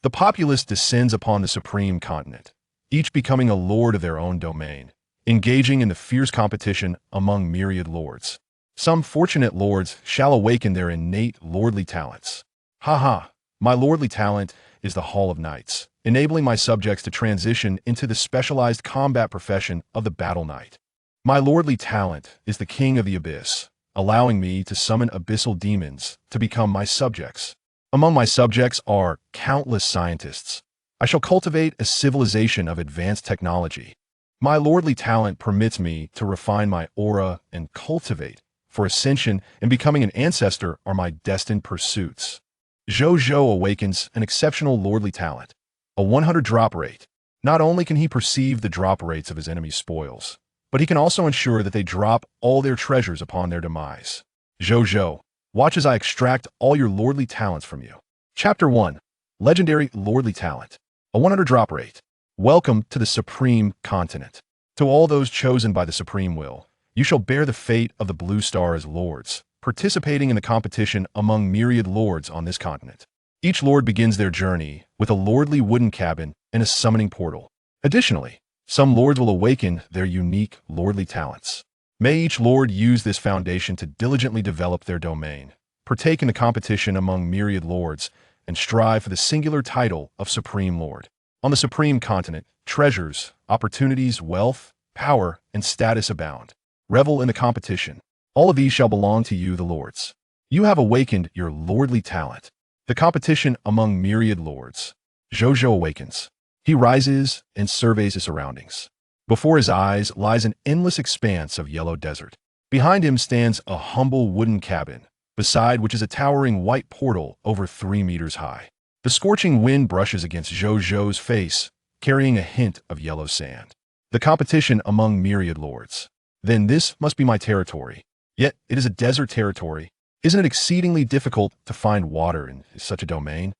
The populace descends upon the supreme continent, each becoming a lord of their own domain, engaging in the fierce competition among myriad lords. Some fortunate lords shall awaken their innate lordly talents. My lordly talent is the Hall of Knights, enabling my subjects to transition into the specialized combat profession of the Battle Knight. My lordly talent is the King of the Abyss, allowing me to summon abyssal demons to become my subjects. Among my subjects are countless scientists. I shall cultivate a civilization of advanced technology. My lordly talent permits me to refine my aura and cultivate, for ascension and becoming an ancestor are my destined pursuits. Zhou Zhou awakens an exceptional lordly talent, a 100 drop rate. Not only can he perceive the drop rates of his enemy's spoils, but he can also ensure that they drop all their treasures upon their demise. Zhou Zhou, watch as I extract all your lordly talents from you. Chapter 1. Legendary Lordly Talent. A 100 drop rate. Welcome to the Supreme Continent. To all those chosen by the Supreme Will, you shall bear the fate of the Blue Star as lords, participating in the competition among myriad lords on this continent. Each lord begins their journey with a lordly wooden cabin and a summoning portal. Additionally, some lords will awaken their unique lordly talents. May each lord use this foundation to diligently develop their domain, partake in the competition among myriad lords, and strive for the singular title of Supreme Lord. On the Supreme Continent, treasures, opportunities, wealth, power, and status abound. Revel in the competition. All of these shall belong to you, the lords. You have awakened your lordly talent. The competition among myriad lords. Zhou Zhou awakens. He rises and surveys his surroundings. Before his eyes lies an endless expanse of yellow desert. Behind him stands a humble wooden cabin, beside which is a towering white portal over 3 meters high. The scorching wind brushes against Zhou Zhou's face, carrying a hint of yellow sand. The competition among myriad lords. Then this must be my territory. Yet it is a desert territory. Isn't it exceedingly difficult to find water in such a domain?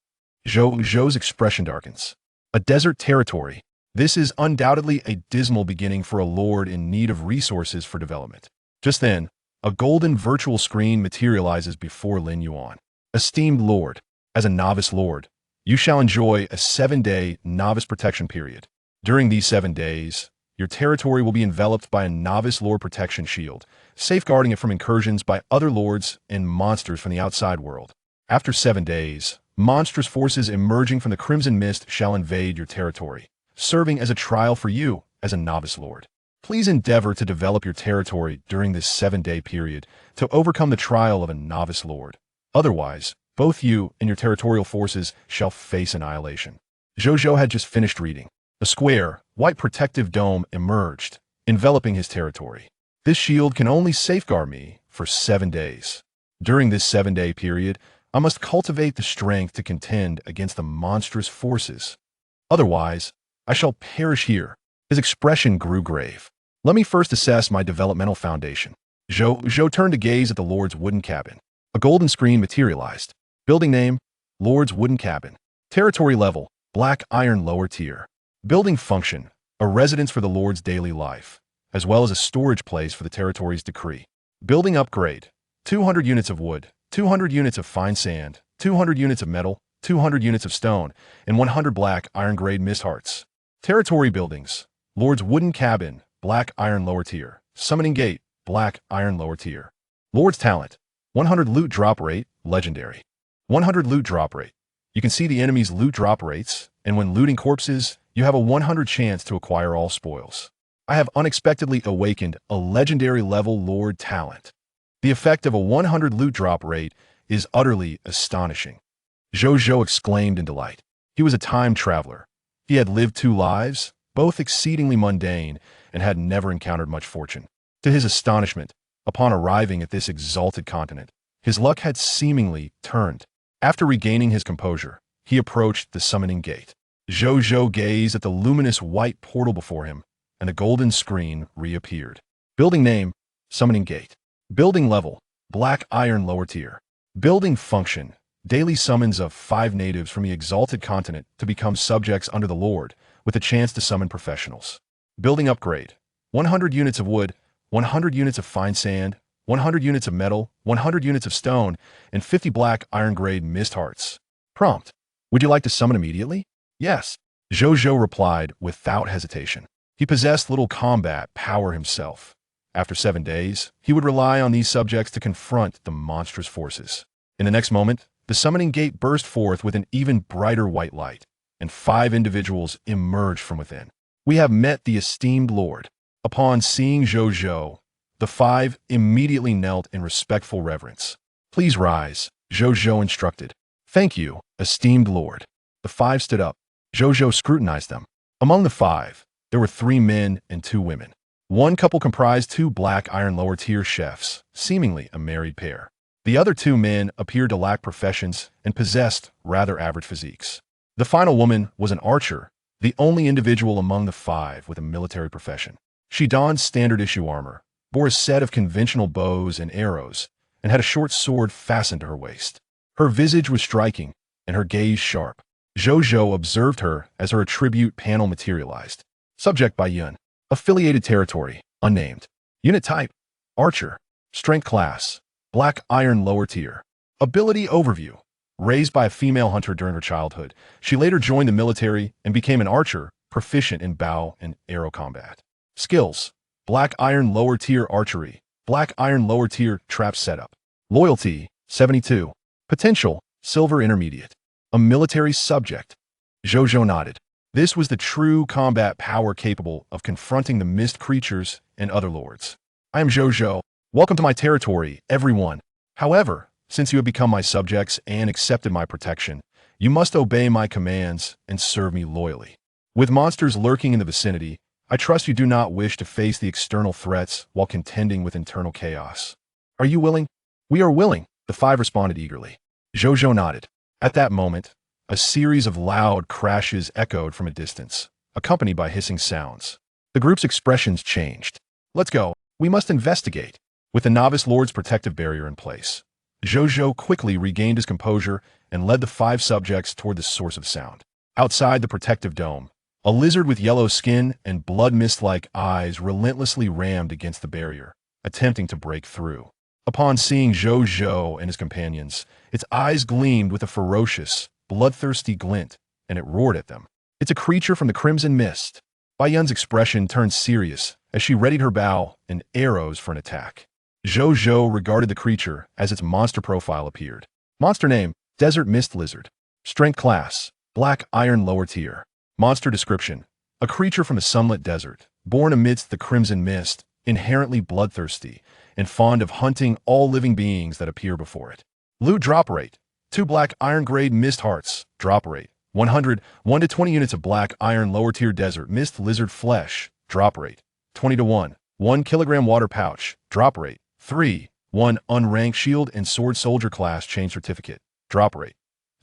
Zhou Zhou's expression darkens. A desert territory. This is undoubtedly a dismal beginning for a lord in need of resources for development. Just then, a golden virtual screen materializes before Lin Yuan. Esteemed lord, as a novice lord, you shall enjoy a 7-day novice protection period. During these 7 days, your territory will be enveloped by a novice lord protection shield, safeguarding it from incursions by other lords and monsters from the outside world. After 7 days, monstrous forces emerging from the crimson mist shall invade your territory, serving as a trial for you as a novice lord. Please endeavor to develop your territory during this 7-day period to overcome the trial of a novice lord. Otherwise, both you and your territorial forces shall face annihilation. Zhou Zhou had just finished reading. A square, white protective dome emerged, enveloping his territory. This shield can only safeguard me for 7 days. During this 7-day period, I must cultivate the strength to contend against the monstrous forces. Otherwise, I shall perish here. His expression grew grave. Let me first assess my developmental foundation. Zhou Zhou turned to gaze at the Lord's wooden cabin. A golden screen materialized. Building name, Lord's wooden cabin. Territory level, black iron lower tier. Building function, a residence for the Lord's daily life, as well as a storage place for the territory's decree. Building upgrade, 200 units of wood, 200 units of fine sand, 200 units of metal, 200 units of stone, and 100 black iron grade mist hearts. Territory buildings, Lord's wooden cabin, black iron lower tier. Summoning gate, black iron lower tier. Lord's talent, 100 loot drop rate, legendary. 100 loot drop rate. You can see the enemy's loot drop rates, and when looting corpses, you have a 100 chance to acquire all spoils. I have unexpectedly awakened a legendary level lord talent. The effect of a 100 loot drop rate is utterly astonishing. Zhou Zhou exclaimed in delight. He was a time traveler. He had lived 2 lives, both exceedingly mundane, and had never encountered much fortune. To his astonishment, upon arriving at this exalted continent, his luck had seemingly turned. After regaining his composure, he approached the summoning gate. Zhou Zhou gazed at the luminous white portal before him, and a golden screen reappeared. Building name, summoning gate. Building level, black iron lower tier. Building function, daily summons of 5 natives from the exalted continent to become subjects under the Lord, with a chance to summon professionals. Building upgrade, 100 units of wood, 100 units of fine sand, 100 units of metal, 100 units of stone, and 50 black iron grade mist hearts. Prompt, Would you like to summon immediately? Yes. Zhou Zhou replied without hesitation. He possessed little combat power himself. After 7 days, he would rely on these subjects to confront the monstrous forces. In the next moment, the summoning gate burst forth with an even brighter white light, and 5 individuals emerged from within. We have met the esteemed Lord. Upon seeing Zhou Zhou, the 5 immediately knelt in respectful reverence. Please rise, Zhou Zhou instructed. Thank you, esteemed Lord. The 5 stood up. Zhou Zhou scrutinized them. Among the 5, there were 3 men and 2 women. One couple comprised 2 black iron lower-tier chefs, seemingly a married pair. The other 2 men appeared to lack professions and possessed rather average physiques. The final woman was an archer, the only individual among the 5 with a military profession. She donned standard-issue armor, bore a set of conventional bows and arrows, and had a short sword fastened to her waist. Her visage was striking, and her gaze sharp. Zhou Zhou observed her as her attribute panel materialized. Subject by Yun. Affiliated territory, unnamed. Unit type, archer. Strength class, black iron lower tier. Ability overview. Raised by a female hunter during her childhood, she later joined the military and became an archer, proficient in bow and arrow combat. Skills, black iron lower tier archery, black iron lower tier trap setup. Loyalty, 72. Potential, silver intermediate. A military subject. Zhou Zhou nodded. This was the true combat power capable of confronting the mist creatures and other lords. I am Zhou Zhou. Welcome to my territory, everyone. However, since you have become my subjects and accepted my protection, you must obey my commands and serve me loyally. With monsters lurking in the vicinity, I trust you do not wish to face the external threats while contending with internal chaos. Are you willing? We are willing, the 5 responded eagerly. Zhou Zhou nodded. At that moment, a series of loud crashes echoed from a distance, accompanied by hissing sounds. The group's expressions changed. Let's go. We must investigate. With the novice lord's protective barrier in place, Zhou Zhou quickly regained his composure and led the 5 subjects toward the source of sound. Outside the protective dome, a lizard with yellow skin and blood mist-like eyes relentlessly rammed against the barrier, attempting to break through. Upon seeing Zhou Zhou and his companions, its eyes gleamed with a ferocious, bloodthirsty glint, and it roared at them. It's a creature from the Crimson Mist. Bai Yun's expression turned serious as she readied her bow and arrows for an attack. Zhou Zhou regarded the creature as its monster profile appeared. Monster name, Desert Mist Lizard. Strength class, black iron lower tier. Monster description, a creature from the sunlit desert, born amidst the crimson mist, inherently bloodthirsty, and fond of hunting all living beings that appear before it. Loot drop rate, 2 black iron grade mist hearts, drop rate, 100, 1 to 20 units of black iron lower tier desert mist lizard flesh, drop rate, 20 to 1, 1 kilogram water pouch, drop rate, 3, 1 unranked shield and sword soldier class change certificate, drop rate,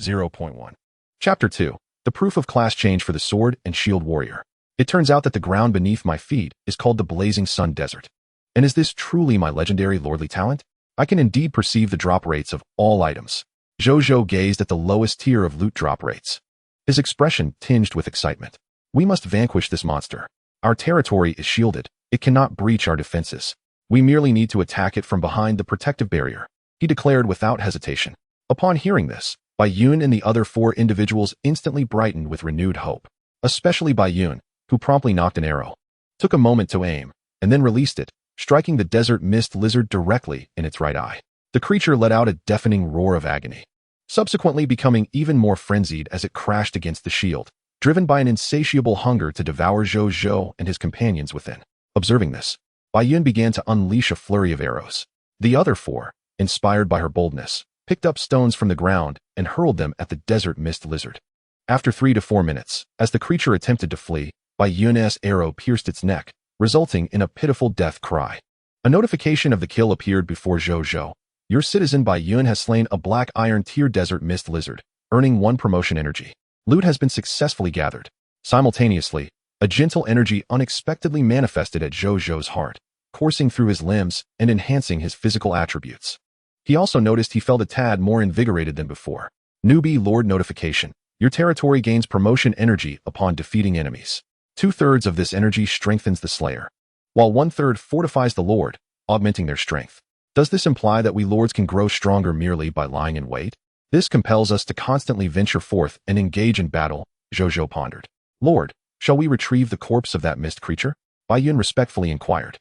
0.1. Chapter 2, the proof of class change for the sword and shield warrior. It turns out that the ground beneath my feet is called the Blazing Sun Desert. And is this truly my legendary lordly talent? I can indeed perceive the drop rates of all items. Zhou Zhou gazed at the lowest tier of loot drop rates. His expression tinged with excitement. We must vanquish this monster. Our territory is shielded. It cannot breach our defenses. We merely need to attack it from behind the protective barrier, he declared without hesitation. Upon hearing this, Bai Yun and the other 4 individuals instantly brightened with renewed hope, especially Bai Yun, who promptly nocked an arrow, took a moment to aim, and then released it, striking the desert mist lizard directly in its right eye. The creature let out a deafening roar of agony, subsequently becoming even more frenzied as it crashed against the shield, driven by an insatiable hunger to devour Zhou Zhou and his companions within. Observing this, Bai Yun began to unleash a flurry of arrows. The other 4, inspired by her boldness, picked up stones from the ground and hurled them at the desert mist lizard. After 3 to 4 minutes, as the creature attempted to flee, Bai Yun's arrow pierced its neck, resulting in a pitiful death cry. A notification of the kill appeared before Zhou Zhou. Your citizen Bai Yun has slain a black iron tier desert mist lizard, earning 1 promotion energy. Loot has been successfully gathered. Simultaneously, a gentle energy unexpectedly manifested at Zhou Zhou's heart, coursing through his limbs and enhancing his physical attributes. He also noticed he felt a tad more invigorated than before. Newbie Lord notification. Your territory gains promotion energy upon defeating enemies. 2/3 of this energy strengthens the Slayer, while 1/3 fortifies the Lord, augmenting their strength. Does this imply that we lords can grow stronger merely by lying in wait? This compels us to constantly venture forth and engage in battle, Zhou Zhou pondered. Lord, shall we retrieve the corpse of that mist creature? Bai Yun respectfully inquired.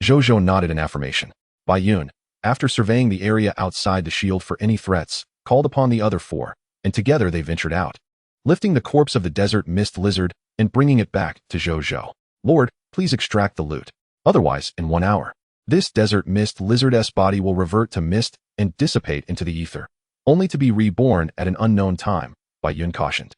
Zhou Zhou nodded in affirmation. Bai Yun, after surveying the area outside the shield for any threats, called upon the other four, and together they ventured out, lifting the corpse of the desert mist lizard and bringing it back to Zhou Zhou. Lord, please extract the loot. Otherwise, in 1 hour, this desert mist lizard's body will revert to mist and dissipate into the ether, only to be reborn at an unknown time, Bai Yun cautioned.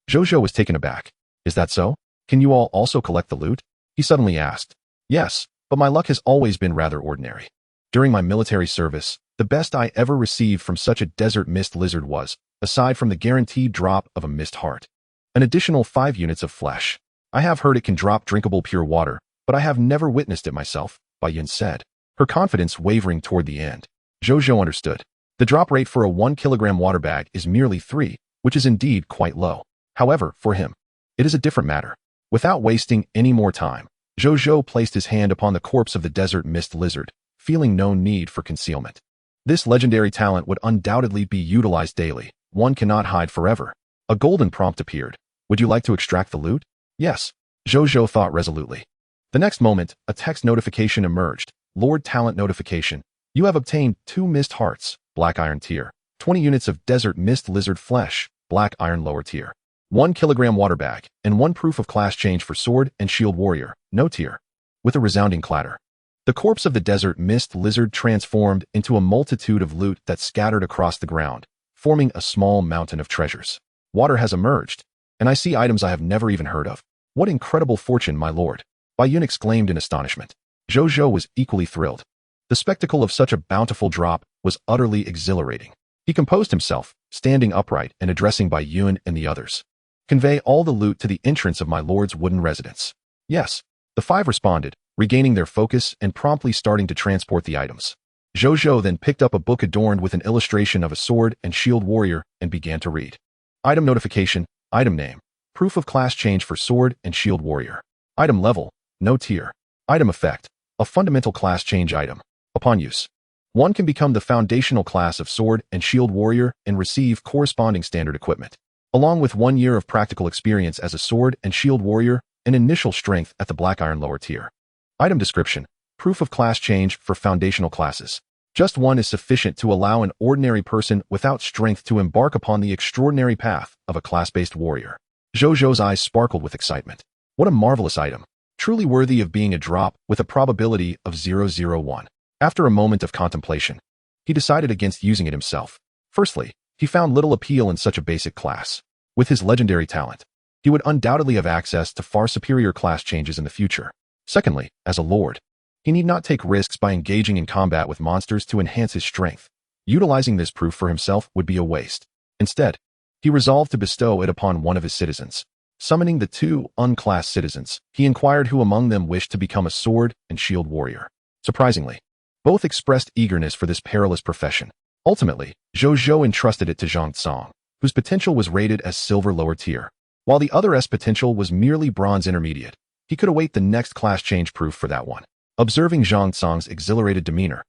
Zhou Zhou was taken aback. Is that so? Can you all also collect the loot? He suddenly asked. Yes, but my luck has always been rather ordinary. During my military service, the best I ever received from such a desert mist lizard was, aside from the guaranteed drop of a mist heart, an additional 5 units of flesh. I have heard it can drop drinkable pure water, but I have never witnessed it myself, Bai Yun said, her confidence wavering toward the end. Zhou Zhou understood. The drop rate for a 1-kilogram water bag is merely 3, which is indeed quite low. However, for him, it is a different matter. Without wasting any more time, Zhou Zhou placed his hand upon the corpse of the desert mist lizard, feeling no need for concealment. This legendary talent would undoubtedly be utilized daily. One cannot hide forever. A golden prompt appeared. Would you like to extract the loot? Yes, Zhou Zhou thought resolutely. The next moment, a text notification emerged. Lord Talent notification. You have obtained 2 mist hearts, black iron tier, 20 units of desert mist lizard flesh, black iron lower tier, 1 kilogram water bag, and 1 proof of class change for sword and shield warrior, no tier. With a resounding clatter, the corpse of the desert mist lizard transformed into a multitude of loot that scattered across the ground, forming a small mountain of treasures. Water has emerged, and I see items I have never even heard of. What incredible fortune, my lord! Bai Yun exclaimed in astonishment. Zhou Zhou was equally thrilled. The spectacle of such a bountiful drop was utterly exhilarating. He composed himself, standing upright and addressing Bai Yun and the others. Convey all the loot to the entrance of my lord's wooden residence. Yes, the 5 responded, regaining their focus and promptly starting to transport the items. Zhou Zhou then picked up a book adorned with an illustration of a sword and shield warrior and began to read. Item notification, item name, proof of class change for sword and shield warrior. Item level, no tier. Item effect, a fundamental class change item. Upon use, one can become the foundational class of sword and shield warrior and receive corresponding standard equipment, along with 1 year of practical experience as a sword and shield warrior and initial strength at the black iron lower tier. Item description, proof of class change for foundational classes. Just 1 is sufficient to allow an ordinary person without strength to embark upon the extraordinary path of a class-based warrior. Zhou Zhou's eyes sparkled with excitement. What a marvelous item, truly worthy of being a drop with a probability of 0.01. After a moment of contemplation, he decided against using it himself. Firstly, he found little appeal in such a basic class. With his legendary talent, he would undoubtedly have access to far superior class changes in the future. Secondly, as a lord, he need not take risks by engaging in combat with monsters to enhance his strength. Utilizing this proof for himself would be a waste. Instead, he resolved to bestow it upon one of his citizens. Summoning the 2 unclassed citizens, he inquired who among them wished to become a sword and shield warrior. Surprisingly, both expressed eagerness for this perilous profession. Ultimately, Zhou Zhou entrusted it to Zhang Tsong, whose potential was rated as silver lower tier, while the other's potential was merely bronze intermediate. He could await the next class change proof for that one. Observing Zhang Tsong's exhilarated demeanor,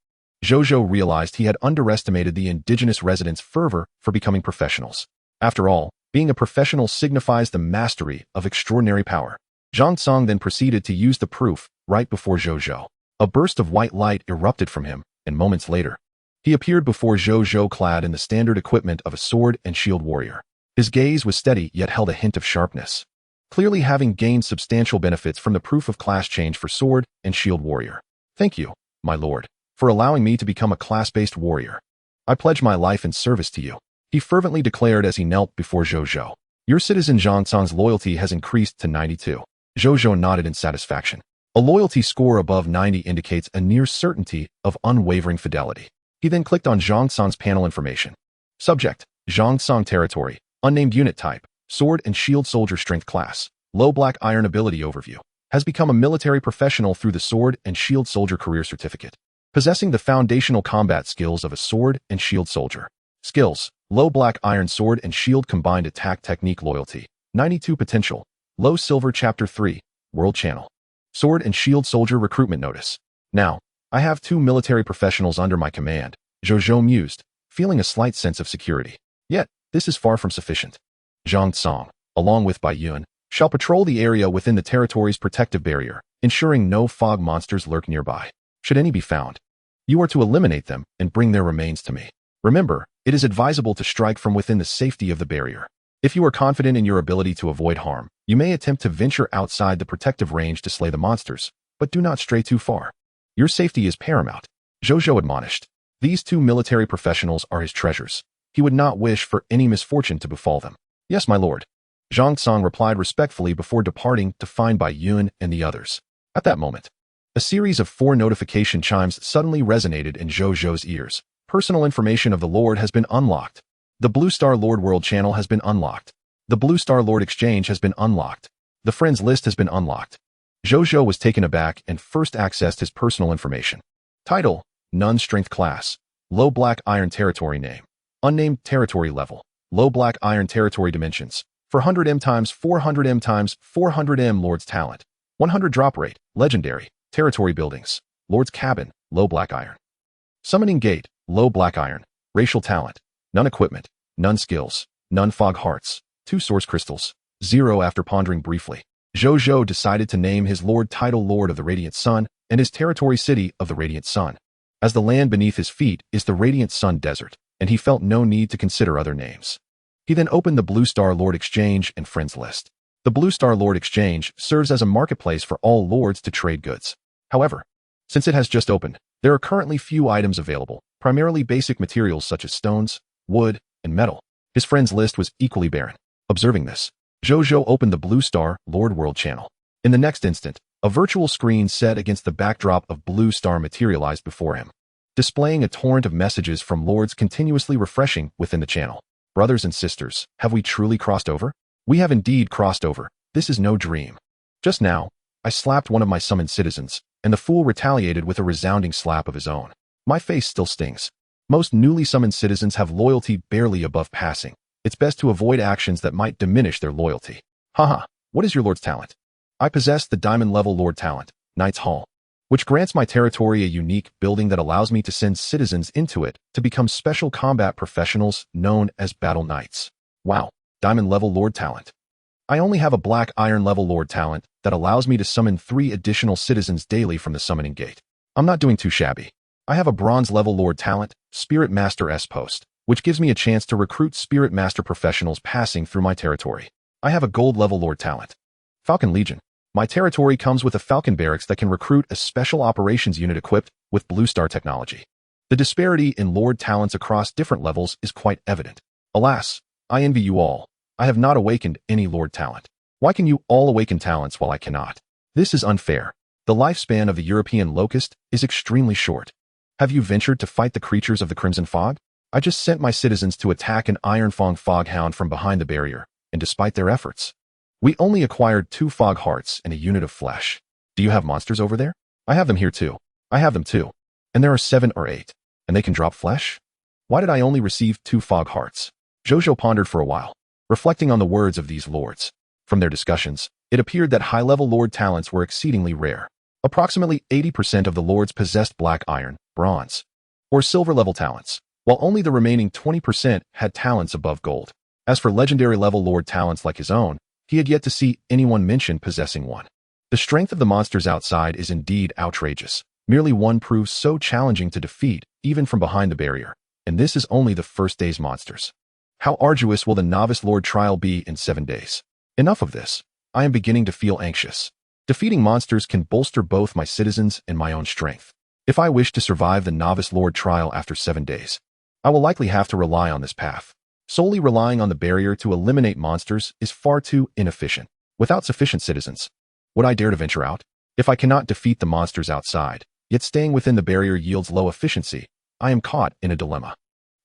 Zhou Zhou realized he had underestimated the indigenous residents' fervor for becoming professionals. After all, being a professional signifies the mastery of extraordinary power. Zhang Tsong then proceeded to use the proof right before Zhou Zhou. A burst of white light erupted from him, and moments later, he appeared before Zhou Zhou clad in the standard equipment of a sword and shield warrior. His gaze was steady yet held a hint of sharpness, clearly having gained substantial benefits from the proof of class change for sword and shield warrior. Thank you, my lord, for allowing me to become a class-based warrior. I pledge my life and service to you, he fervently declared as he knelt before Zhou Zhou. Your citizen Zhang Tsong's loyalty has increased to 92. Zhou Zhou nodded in satisfaction. A loyalty score above 90 indicates a near certainty of unwavering fidelity. He then clicked on Zhang Tsong's panel information. Subject, Zhang Tsong territory, unnamed unit type, sword and shield soldier strength class, low black iron ability overview. Has become a military professional through the sword and shield soldier career certificate. Possessing the foundational combat skills of a sword and shield soldier. Skills, low black iron sword and shield combined attack technique loyalty, 92 potential, low silver chapter 3, world channel. Sword and shield soldier recruitment notice. Now, I have 2 military professionals under my command, Zhou Zhou mused, feeling a slight sense of security. Yet, this is far from sufficient. Zhang Tsong, along with Bai Yun, shall patrol the area within the territory's protective barrier, ensuring no fog monsters lurk nearby. Should any be found, you are to eliminate them and bring their remains to me. Remember, it is advisable to strike from within the safety of the barrier. If you are confident in your ability to avoid harm, you may attempt to venture outside the protective range to slay the monsters, but do not stray too far. Your safety is paramount, Zhou Zhou admonished. These two military professionals are his treasures. He would not wish for any misfortune to befall them. Yes, my lord. Zhang Tsong replied respectfully before departing to find Bai Yun and the others. At that moment, a series of 4 notification chimes suddenly resonated in Zhou Zhou's ears. Personal information of the Lord has been unlocked. The Blue Star Lord World channel has been unlocked. The Blue Star Lord Exchange has been unlocked. The Friends list has been unlocked. Zhou Zhou was taken aback and first accessed his personal information. Title: None Strength Class. Low Black Iron Territory Name. Unnamed Territory Level. Low Black Iron Territory Dimensions. 400M times 400M times 400M Lord's Talent. 100 Drop Rate. Legendary. Territory Buildings. Lord's Cabin. Low Black Iron. Summoning Gate. Low Black Iron. Racial Talent. None Equipment. None Skills. None Fog Hearts. 2 Source Crystals. 0. After pondering briefly, Zhou Zhou decided to name his Lord title Lord of the Radiant Sun and his territory City of the Radiant Sun, as the land beneath his feet is the Radiant Sun Desert, and he felt no need to consider other names. He then opened the Blue Star Lord Exchange and Friends list. The Blue Star Lord Exchange serves as a marketplace for all lords to trade goods. However, since it has just opened, there are currently few items available, primarily basic materials such as stones, wood, and metal. His Friends list was equally barren. Observing this, Zhou Zhou opened the Blue Star Lord World channel. In the next instant, a virtual screen set against the backdrop of Blue Star materialized before him, displaying a torrent of messages from lords continuously refreshing within the channel. Brothers and sisters, have we truly crossed over? We have indeed crossed over. This is no dream. Just now, I slapped one of my summoned citizens, and the fool retaliated with a resounding slap of his own. My face still stings. Most newly summoned citizens have loyalty barely above passing. It's best to avoid actions that might diminish their loyalty. Haha, what is your Lord's talent? I possess the Diamond Level Lord Talent, Knight's Hall, which grants my territory a unique building that allows me to send citizens into it to become special combat professionals known as Battle Knights. Wow, Diamond Level Lord Talent. I only have a Black Iron Level Lord Talent that allows me to summon 3 additional citizens daily from the Summoning Gate. I'm not doing too shabby. I have a Bronze Level Lord Talent, Spirit Master S Post, which gives me a chance to recruit Spirit Master professionals passing through my territory. I have a Gold Level Lord Talent, Falcon Legion. My territory comes with a Falcon Barracks that can recruit a Special Operations Unit equipped with Blue Star technology. The disparity in Lord Talents across different levels is quite evident. Alas, I envy you all. I have not awakened any Lord Talent. Why can you all awaken talents while I cannot? This is unfair. The lifespan of the European Locust is extremely short. Have you ventured to fight the creatures of the Crimson Fog? I just sent my citizens to attack an Ironfang Foghound from behind the barrier, and despite their efforts, we only acquired 2 Fog Hearts and a unit of flesh. Do you have monsters over there? I have them here too. I have them too. And there are 7 or 8. And they can drop flesh? Why did I only receive 2 Fog Hearts? Zhou Zhou pondered for a while, reflecting on the words of these lords. From their discussions, it appeared that high-level lord talents were exceedingly rare. Approximately 80% of the lords possessed black iron, bronze, or silver-level talents, while only the remaining 20% had talents above gold. As for legendary-level lord talents like his own, he had yet to see anyone mention possessing one. The strength of the monsters outside is indeed outrageous. Merely one proves so challenging to defeat, even from behind the barrier. And this is only the first day's monsters. How arduous will the Novice Lord trial be in 7 days? Enough of this. I am beginning to feel anxious. Defeating monsters can bolster both my citizens and my own strength. If I wish to survive the Novice Lord trial after 7 days, I will likely have to rely on this path. Solely relying on the barrier to eliminate monsters is far too inefficient. Without sufficient citizens, would I dare to venture out? If I cannot defeat the monsters outside, yet staying within the barrier yields low efficiency, I am caught in a dilemma.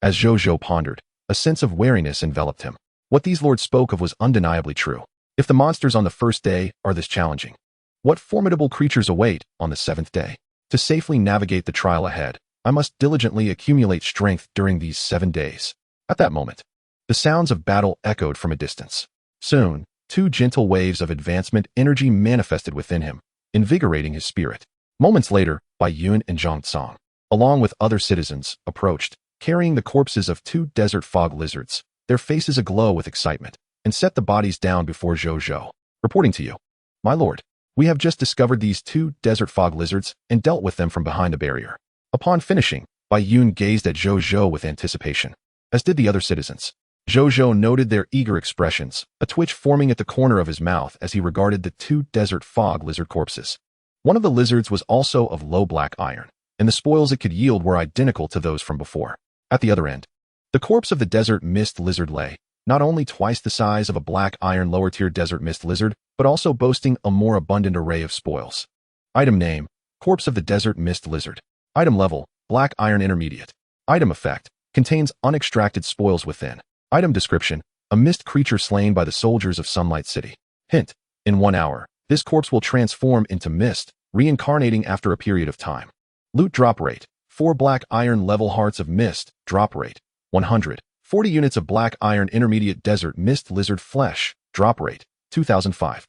As Zhou Zhou pondered, a sense of wariness enveloped him. What these lords spoke of was undeniably true. If the monsters on the first day are this challenging, what formidable creatures await on the 7th day? To safely navigate the trial ahead, I must diligently accumulate strength during these 7 days. At that moment, the sounds of battle echoed from a distance. Soon, 2 gentle waves of advancement energy manifested within him, invigorating his spirit. Moments later, Bai Yun and Zhang Tsong, along with other citizens, approached, carrying the corpses of 2 desert fog lizards, their faces aglow with excitement, and set the bodies down before Zhou Zhou, reporting to you. My lord, we have just discovered these 2 desert fog lizards and dealt with them from behind a barrier. Upon finishing, Bai Yun gazed at Zhou Zhou with anticipation, as did the other citizens. Zhou Zhou noted their eager expressions, a twitch forming at the corner of his mouth as he regarded the 2 desert fog lizard corpses. One of the lizards was also of low black iron, and the spoils it could yield were identical to those from before. At the other end, the corpse of the desert mist lizard lay, not only twice the size of a black iron lower-tier desert mist lizard, but also boasting a more abundant array of spoils. Item name, corpse of the desert mist lizard. Item level, black iron intermediate. Item effect, contains unextracted spoils within. Item description, a mist creature slain by the soldiers of Sunlight City. Hint, in 1 hour, this corpse will transform into mist, reincarnating after a period of time. Loot drop rate, 4 black iron level hearts of mist, drop rate, 100. 40 units of black iron intermediate desert mist lizard flesh, drop rate, 2005.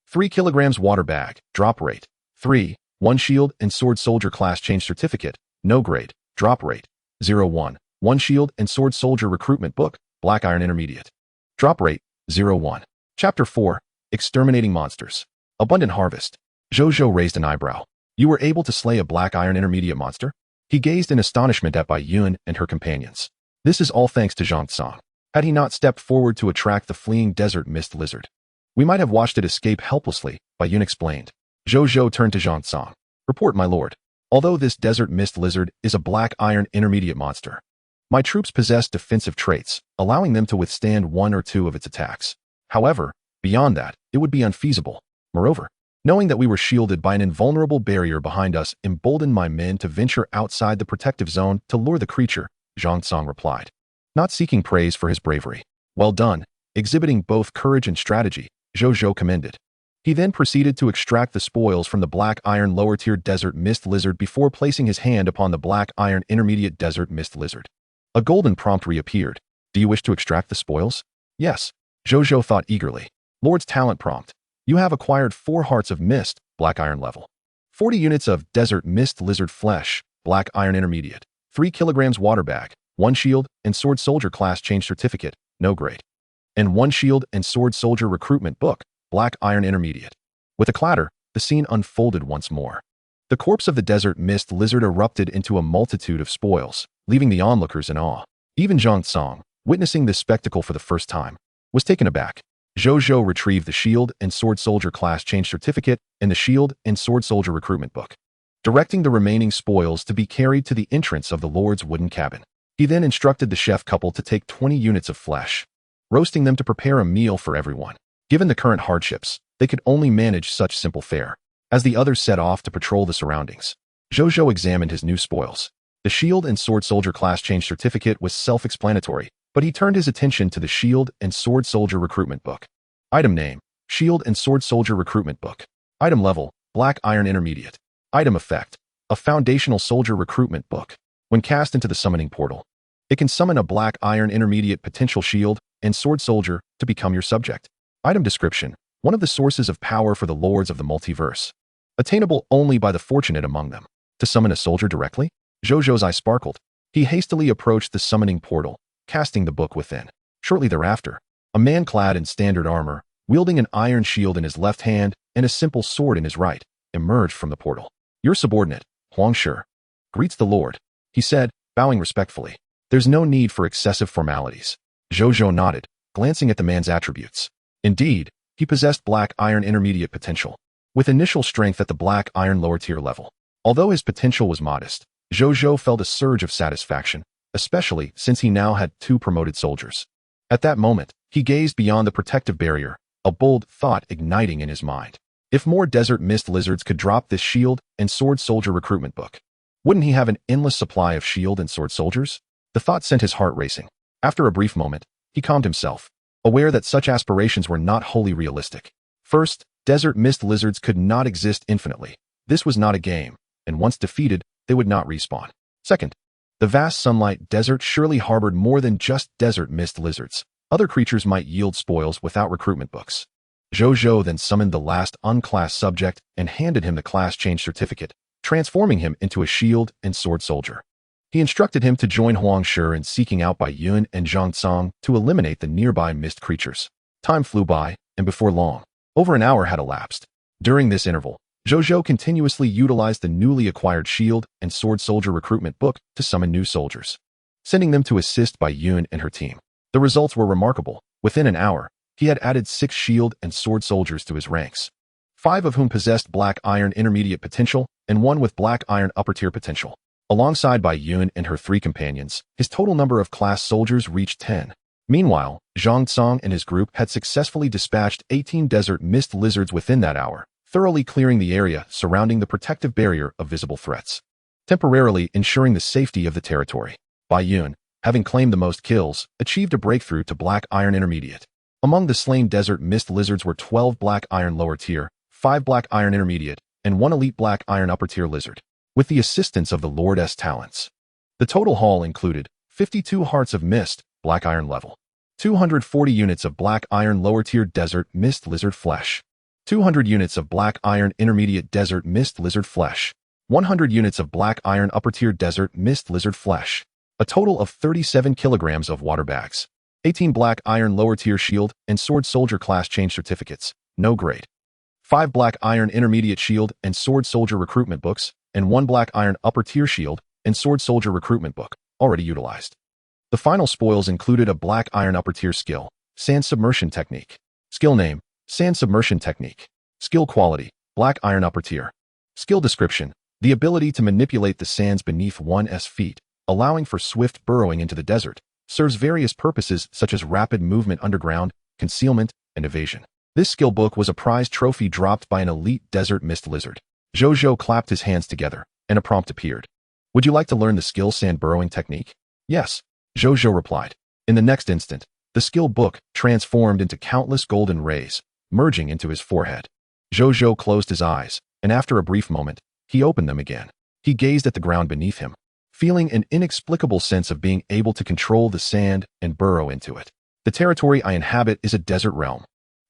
3 kilograms water bag, drop rate, 3. 1 shield and sword soldier class change certificate, no grade, drop rate, 01. 1 shield and sword soldier recruitment book, black iron intermediate. Drop rate, 01. Chapter 4, Exterminating Monsters. Abundant Harvest. Zhou Zhou raised an eyebrow. You were able to slay a black iron intermediate monster? He gazed in astonishment at Bai Yun and her companions. This is all thanks to Zhang Tsang. Had he not stepped forward to attract the fleeing desert mist lizard, we might have watched it escape helplessly, Bai Yun explained. Zhou Zhou turned to Zhang Tsang. Report, my lord. Although this desert mist lizard is a black iron intermediate monster, my troops possess defensive traits, allowing them to withstand 1 or 2 of its attacks. However, beyond that, it would be unfeasible. Moreover, knowing that we were shielded by an invulnerable barrier behind us emboldened my men to venture outside the protective zone to lure the creature, Zhang Tsang replied, not seeking praise for his bravery. Well done, exhibiting both courage and strategy, Zhou Zhou commended. He then proceeded to extract the spoils from the black iron lower-tier desert mist lizard before placing his hand upon the black iron intermediate desert mist lizard. A golden prompt reappeared. Do you wish to extract the spoils? Yes, Zhou Zhou thought eagerly. Lord's talent prompt. You have acquired 4 hearts of mist, black iron level. 40 units of desert mist lizard flesh, black iron intermediate. 3 kilograms water bag, 1 shield and sword soldier class change certificate, no grade. And 1 shield and sword soldier recruitment book, black iron intermediate. With a clatter, the scene unfolded once more. The corpse of the desert mist lizard erupted into a multitude of spoils, leaving the onlookers in awe. Even Zhang Tsang, witnessing this spectacle for the first time, was taken aback. Zhou Zhou retrieved the shield and sword soldier class change certificate and the shield and sword soldier recruitment book, directing the remaining spoils to be carried to the entrance of the Lord's wooden cabin. He then instructed the chef couple to take 20 units of flesh, roasting them to prepare a meal for everyone. Given the current hardships, they could only manage such simple fare. As the others set off to patrol the surroundings, Zhou Zhou examined his new spoils. The shield and sword soldier class change certificate was self-explanatory, but he turned his attention to the shield and sword soldier recruitment book. Item name, shield and sword soldier recruitment book. Item level, black iron intermediate. Item effect, a foundational soldier recruitment book. When cast into the summoning portal, it can summon a black iron intermediate potential shield and sword soldier to become your subject. Item description, one of the sources of power for the lords of the multiverse, attainable only by the fortunate among them. To summon a soldier directly? Zhou Zhou's eye sparkled. He hastily approached the summoning portal, casting the book within. Shortly thereafter, a man clad in standard armor, wielding an iron shield in his left hand and a simple sword in his right, emerged from the portal. Your subordinate, Huang Shi, greets the Lord, he said, bowing respectfully. There's no need for excessive formalities. Zhou Zhou nodded, glancing at the man's attributes. Indeed, he possessed black iron intermediate potential, with initial strength at the black iron lower tier level. Although his potential was modest, Zhou Zhou felt a surge of satisfaction, especially since he now had 2 promoted soldiers. At that moment, he gazed beyond the protective barrier, a bold thought igniting in his mind. If more desert mist lizards could drop this shield and sword soldier recruitment book, wouldn't he have an endless supply of shield and sword soldiers? The thought sent his heart racing. After a brief moment, he calmed himself, aware that such aspirations were not wholly realistic. First, desert mist lizards could not exist infinitely. This was not a game, and once defeated, they would not respawn. Second, the vast sunlight desert surely harbored more than just desert mist lizards. Other creatures might yield spoils without recruitment books. Zhou Zhou then summoned the last unclassed subject and handed him the class change certificate, transforming him into a shield and sword soldier. He instructed him to join Huang Shi in seeking out Bai Yun and Zhang Cong to eliminate the nearby mist creatures. Time flew by, and before long, over an hour had elapsed. During this interval, Zhou Zhou continuously utilized the newly acquired shield and sword soldier recruitment book to summon new soldiers, sending them to assist Bai Yun and her team. The results were remarkable. Within an hour, he had added 6 shield and sword soldiers to his ranks, 5 of whom possessed black iron intermediate potential and 1 with black iron upper tier potential. Alongside Bai Yun and her 3 companions, his total number of class soldiers reached 10. Meanwhile, Zhang Cong and his group had successfully dispatched 18 desert mist lizards within that hour, thoroughly clearing the area surrounding the protective barrier of visible threats, temporarily ensuring the safety of the territory. Bai Yun, having claimed the most kills, achieved a breakthrough to black iron intermediate. Among the slain desert mist lizards were 12 black iron lower tier, 5 black iron intermediate, and 1 elite black iron upper tier lizard, with the assistance of the Lord's talents. The total haul included 52 hearts of mist, black iron level, 240 units of black iron lower tier desert mist lizard flesh, 200 units of black iron intermediate desert mist lizard flesh, 100 units of black iron upper tier desert mist lizard flesh, a total of 37 kilograms of water bags, 18 black iron lower tier shield and sword soldier class change certificates, no grade, 5 black iron intermediate shield and sword soldier recruitment books, and 1 black iron upper tier shield and sword soldier recruitment book, already utilized. The final spoils included a black iron upper tier skill, sand submersion technique. Skill name, sand submersion technique. Skill quality, black iron upper tier. Skill description, the ability to manipulate the sands beneath one's feet, allowing for swift burrowing into the desert, serves various purposes such as rapid movement underground, concealment, and evasion. This skill book was a prize trophy dropped by an elite desert mist lizard. Zhou Zhou clapped his hands together, and a prompt appeared. Would you like to learn the skill sand burrowing technique? Yes, Zhou Zhou replied. In the next instant, the skill book transformed into countless golden rays, merging into his forehead. Zhou Zhou closed his eyes, and after a brief moment, he opened them again. He gazed at the ground beneath him, feeling an inexplicable sense of being able to control the sand and burrow into it. The territory I inhabit is a desert realm.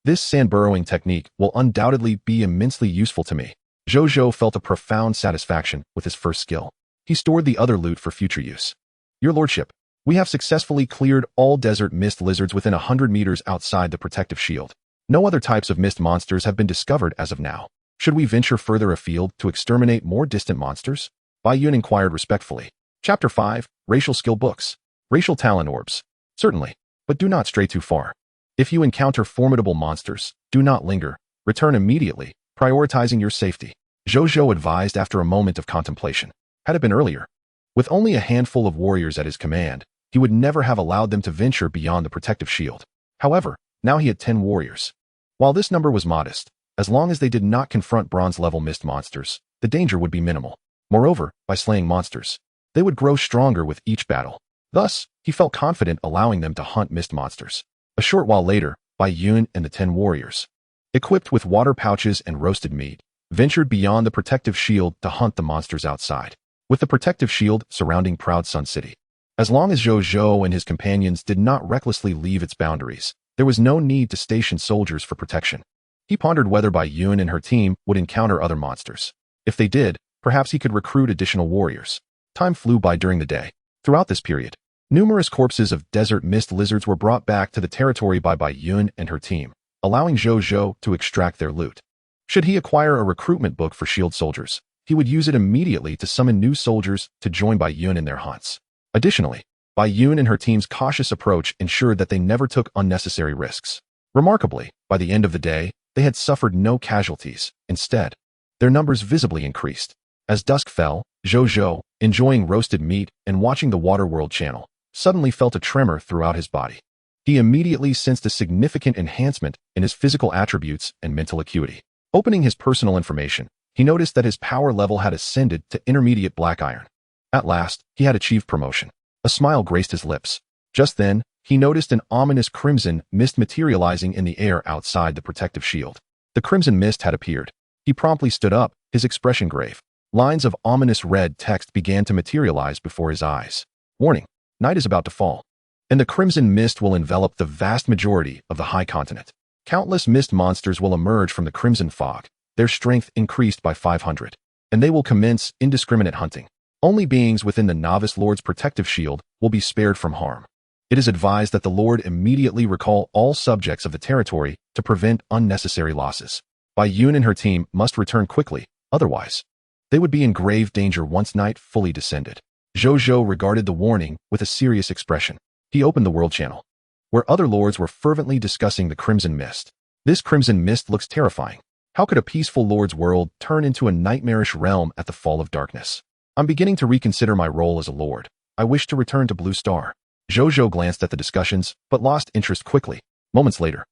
This sand burrowing technique will undoubtedly be immensely useful to me. Zhou Zhou felt a profound satisfaction with his first skill. He stored the other loot for future use. Your lordship, we have successfully cleared all desert mist lizards within 100 meters outside the protective shield. No other types of mist monsters have been discovered as of now. Should we venture further afield to exterminate more distant monsters? Bai Yun inquired respectfully. Chapter 5, Racial Skill Books. Racial Talent Orbs. Certainly, but do not stray too far. If you encounter formidable monsters, do not linger. Return immediately, prioritizing your safety. Zhou Zhou advised after a moment of contemplation. Had it been earlier, with only a handful of warriors at his command, he would never have allowed them to venture beyond the protective shield. However, now he had 10 warriors. While this number was modest, as long as they did not confront bronze-level mist monsters, the danger would be minimal. Moreover, by slaying monsters, they would grow stronger with each battle. Thus, he felt confident allowing them to hunt mist monsters. A short while later, Bai Yun and the 10 warriors, equipped with water pouches and roasted meat, ventured beyond the protective shield to hunt the monsters outside, with the protective shield surrounding Proud Sun City. As long as Zhou Zhou and his companions did not recklessly leave its boundaries, there was no need to station soldiers for protection. He pondered whether Bai Yun and her team would encounter other monsters. If they did, perhaps he could recruit additional warriors. Time flew by during the day. Throughout this period, numerous corpses of desert mist lizards were brought back to the territory by Bai Yun and her team, allowing Zhou Zhou to extract their loot. Should he acquire a recruitment book for shield soldiers, he would use it immediately to summon new soldiers to join Bai Yun in their hunts. Additionally, Bai Yun and her team's cautious approach ensured that they never took unnecessary risks. Remarkably, by the end of the day, they had suffered no casualties. Instead, their numbers visibly increased. As dusk fell, Zhou Zhou, enjoying roasted meat and watching the Waterworld channel, suddenly felt a tremor throughout his body. He immediately sensed a significant enhancement in his physical attributes and mental acuity. Opening his personal information, he noticed that his power level had ascended to intermediate black iron. At last, he had achieved promotion. A smile graced his lips. Just then, he noticed an ominous crimson mist materializing in the air outside the protective shield. The crimson mist had appeared. He promptly stood up, his expression grave. Lines of ominous red text began to materialize before his eyes. Warning, night is about to fall, and the crimson mist will envelop the vast majority of the high continent. Countless mist monsters will emerge from the crimson fog, their strength increased by 500, and they will commence indiscriminate hunting. Only beings within the novice lord's protective shield will be spared from harm. It is advised that the lord immediately recall all subjects of the territory to prevent unnecessary losses. Bai Yun and her team must return quickly, otherwise they would be in grave danger once night fully descended. Zhou Zhou regarded the warning with a serious expression. He opened the world channel, where other lords were fervently discussing the Crimson Mist. This Crimson Mist looks terrifying. How could a peaceful lord's world turn into a nightmarish realm at the fall of darkness? I'm beginning to reconsider my role as a lord. I wish to return to Blue Star. Zhou Zhou glanced at the discussions, but lost interest quickly. Moments later,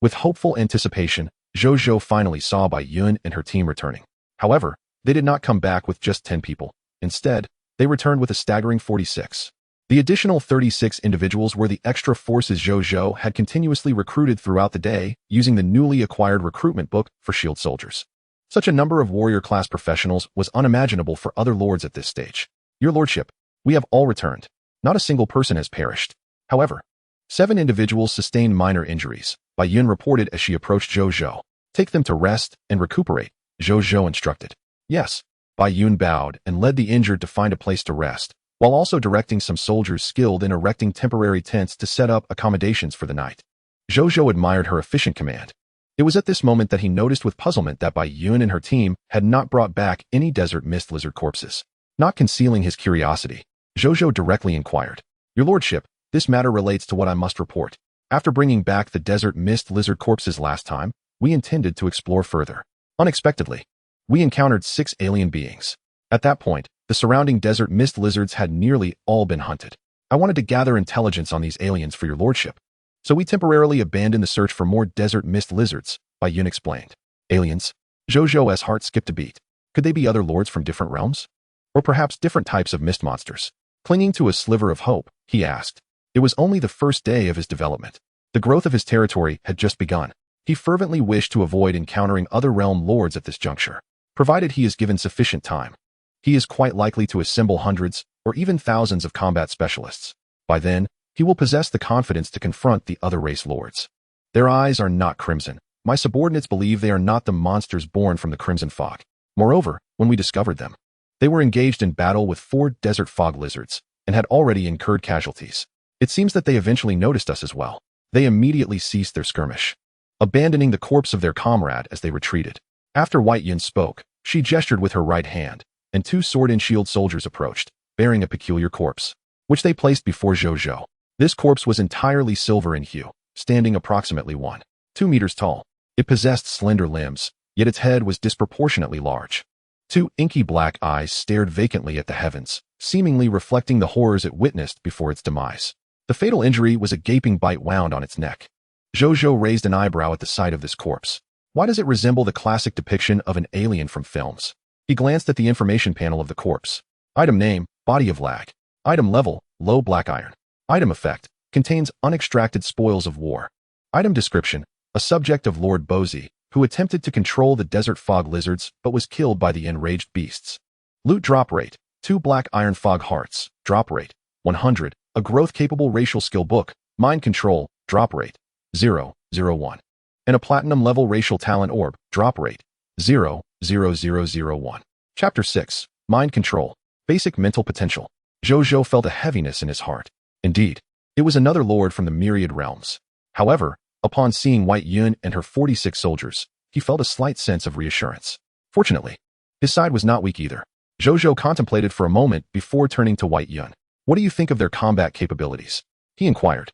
with hopeful anticipation, Zhou Zhou finally saw Bai Yun and her team returning. However, they did not come back with just 10 people. Instead, they returned with a staggering 46. The additional 36 individuals were the extra forces Zhou Zhou had continuously recruited throughout the day using the newly acquired recruitment book for shield soldiers. Such a number of warrior-class professionals was unimaginable for other lords at this stage. Your lordship, we have all returned. Not a single person has perished. However, 7 individuals sustained minor injuries, Bai Yun reported as she approached Zhou Zhou. Take them to rest and recuperate, Zhou Zhou instructed. Yes, Bai Yun bowed and led the injured to find a place to rest, while also directing some soldiers skilled in erecting temporary tents to set up accommodations for the night. Zhou Zhou admired her efficient command. It was at this moment that he noticed with puzzlement that Bai Yun and her team had not brought back any desert mist lizard corpses. Not concealing his curiosity, Zhou Zhou directly inquired, Your lordship, this matter relates to what I must report. After bringing back the desert mist lizard corpses last time, we intended to explore further. Unexpectedly, we encountered 6 alien beings. At that point, the surrounding desert mist lizards had nearly all been hunted. I wanted to gather intelligence on these aliens for your lordship. So we temporarily abandoned the search for more desert mist lizards, Bai Yun explained. Aliens? Zhou Zhou's heart skipped a beat. Could they be other lords from different realms? Or perhaps different types of mist monsters? Clinging to a sliver of hope, he asked. It was only the first day of his development. The growth of his territory had just begun. He fervently wished to avoid encountering other realm lords at this juncture, provided he is given sufficient time. He is quite likely to assemble hundreds or even thousands of combat specialists. By then, he will possess the confidence to confront the other race lords. Their eyes are not crimson. My subordinates believe they are not the monsters born from the crimson fog. Moreover, when we discovered them, they were engaged in battle with 4 desert fog lizards and had already incurred casualties. It seems that they eventually noticed us as well. They immediately ceased their skirmish, abandoning the corpse of their comrade as they retreated. After White Yun spoke, she gestured with her right hand, and 2 sword and shield soldiers approached, bearing a peculiar corpse, which they placed before Zhou Zhou. This corpse was entirely silver in hue, standing approximately 1.2 meters tall. It possessed slender limbs, yet its head was disproportionately large. 2 inky black eyes stared vacantly at the heavens, seemingly reflecting the horrors it witnessed before its demise. The fatal injury was a gaping bite wound on its neck. Zhou Zhou raised an eyebrow at the sight of this corpse. Why does it resemble the classic depiction of an alien from films? He glanced at the information panel of the corpse. Item name, body of lag. Item level, low black iron. Item effect, contains unextracted spoils of war. Item description, a subject of Lord Bozy, who attempted to control the desert fog lizards but was killed by the enraged beasts. Loot drop rate, 2 black iron fog hearts, drop rate, 100, a growth-capable racial skill book, mind control, drop rate, 0.01. And a platinum-level racial talent orb, drop rate, 0.0001. Chapter 6, Mind Control, Basic Mental Potential. Zhou Zhou felt a heaviness in his heart. Indeed, it was another lord from the myriad realms. However, upon seeing White Yun and her 46 soldiers, he felt a slight sense of reassurance. Fortunately, his side was not weak either. Zhou Zhou contemplated for a moment before turning to White Yun. What do you think of their combat capabilities? He inquired.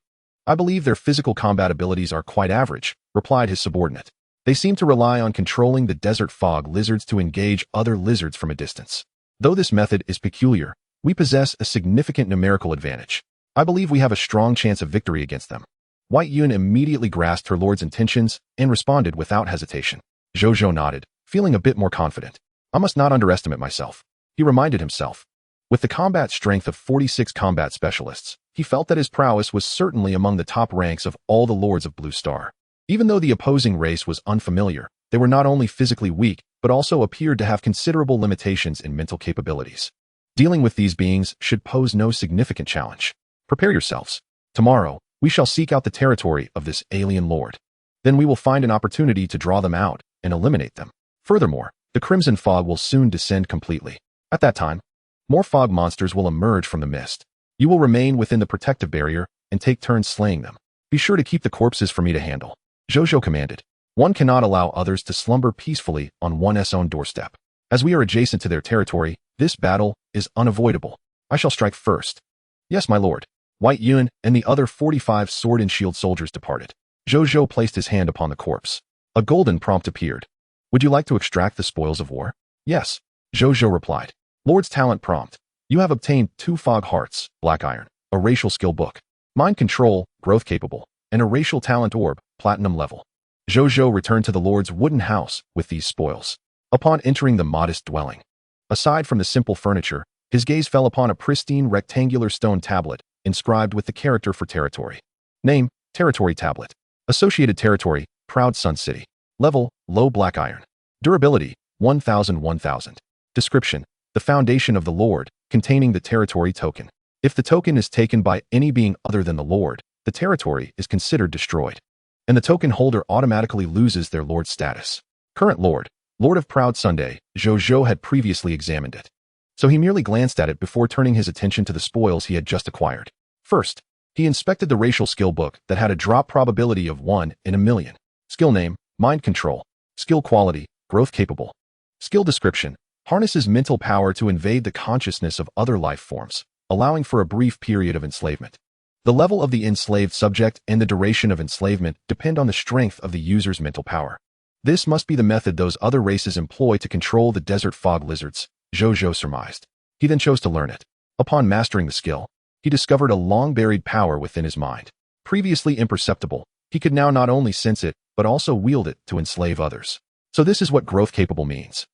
I believe their physical combat abilities are quite average, replied his subordinate. They seem to rely on controlling the desert fog lizards to engage other lizards from a distance. Though this method is peculiar, we possess a significant numerical advantage. I believe we have a strong chance of victory against them. White Yun immediately grasped her lord's intentions and responded without hesitation. Zhou Zhou nodded, feeling a bit more confident. I must not underestimate myself, he reminded himself. With the combat strength of 46 combat specialists, he felt that his prowess was certainly among the top ranks of all the lords of Blue Star. Even though the opposing race was unfamiliar, they were not only physically weak, but also appeared to have considerable limitations in mental capabilities. Dealing with these beings should pose no significant challenge. Prepare yourselves. Tomorrow, we shall seek out the territory of this alien lord. Then we will find an opportunity to draw them out and eliminate them. Furthermore, the crimson fog will soon descend completely. At that time, more fog monsters will emerge from the mist. You will remain within the protective barrier and take turns slaying them. Be sure to keep the corpses for me to handle. Zhou Zhou commanded. One cannot allow others to slumber peacefully on one's own doorstep. As we are adjacent to their territory, this battle is unavoidable. I shall strike first. Yes, my lord. White Yun and the other 45 sword and shield soldiers departed. Zhou Zhou placed his hand upon the corpse. A golden prompt appeared. Would you like to extract the spoils of war? Yes. Zhou Zhou replied. Lord's talent prompt. You have obtained 2 fog hearts, black iron, a racial skill book, mind control, growth capable, and a racial talent orb, platinum level. Zhou Zhou returned to the Lord's wooden house with these spoils. Upon entering the modest dwelling, aside from the simple furniture, his gaze fell upon a pristine rectangular stone tablet inscribed with the character for territory. Name, Territory Tablet. Associated Territory, Proud Sun City. Level, Low Black Iron. Durability, 1000. Description, the foundation of the Lord, containing the territory token. If the token is taken by any being other than the Lord, the territory is considered destroyed, and the token holder automatically loses their Lord status. Current Lord, Lord of Proud Sunday, Zhou Zhou had previously examined it, so he merely glanced at it before turning his attention to the spoils he had just acquired. First, he inspected the racial skill book that had a drop probability of 1 in a million. Skill name, Mind Control. Skill quality, Growth Capable. Skill description, harnesses mental power to invade the consciousness of other life forms, allowing for a brief period of enslavement. The level of the enslaved subject and the duration of enslavement depend on the strength of the user's mental power. This must be the method those other races employ to control the desert fog lizards, Zhou Zhou surmised. He then chose to learn it. Upon mastering the skill, he discovered a long-buried power within his mind. Previously imperceptible, he could now not only sense it, but also wield it to enslave others. So this is what growth capable means.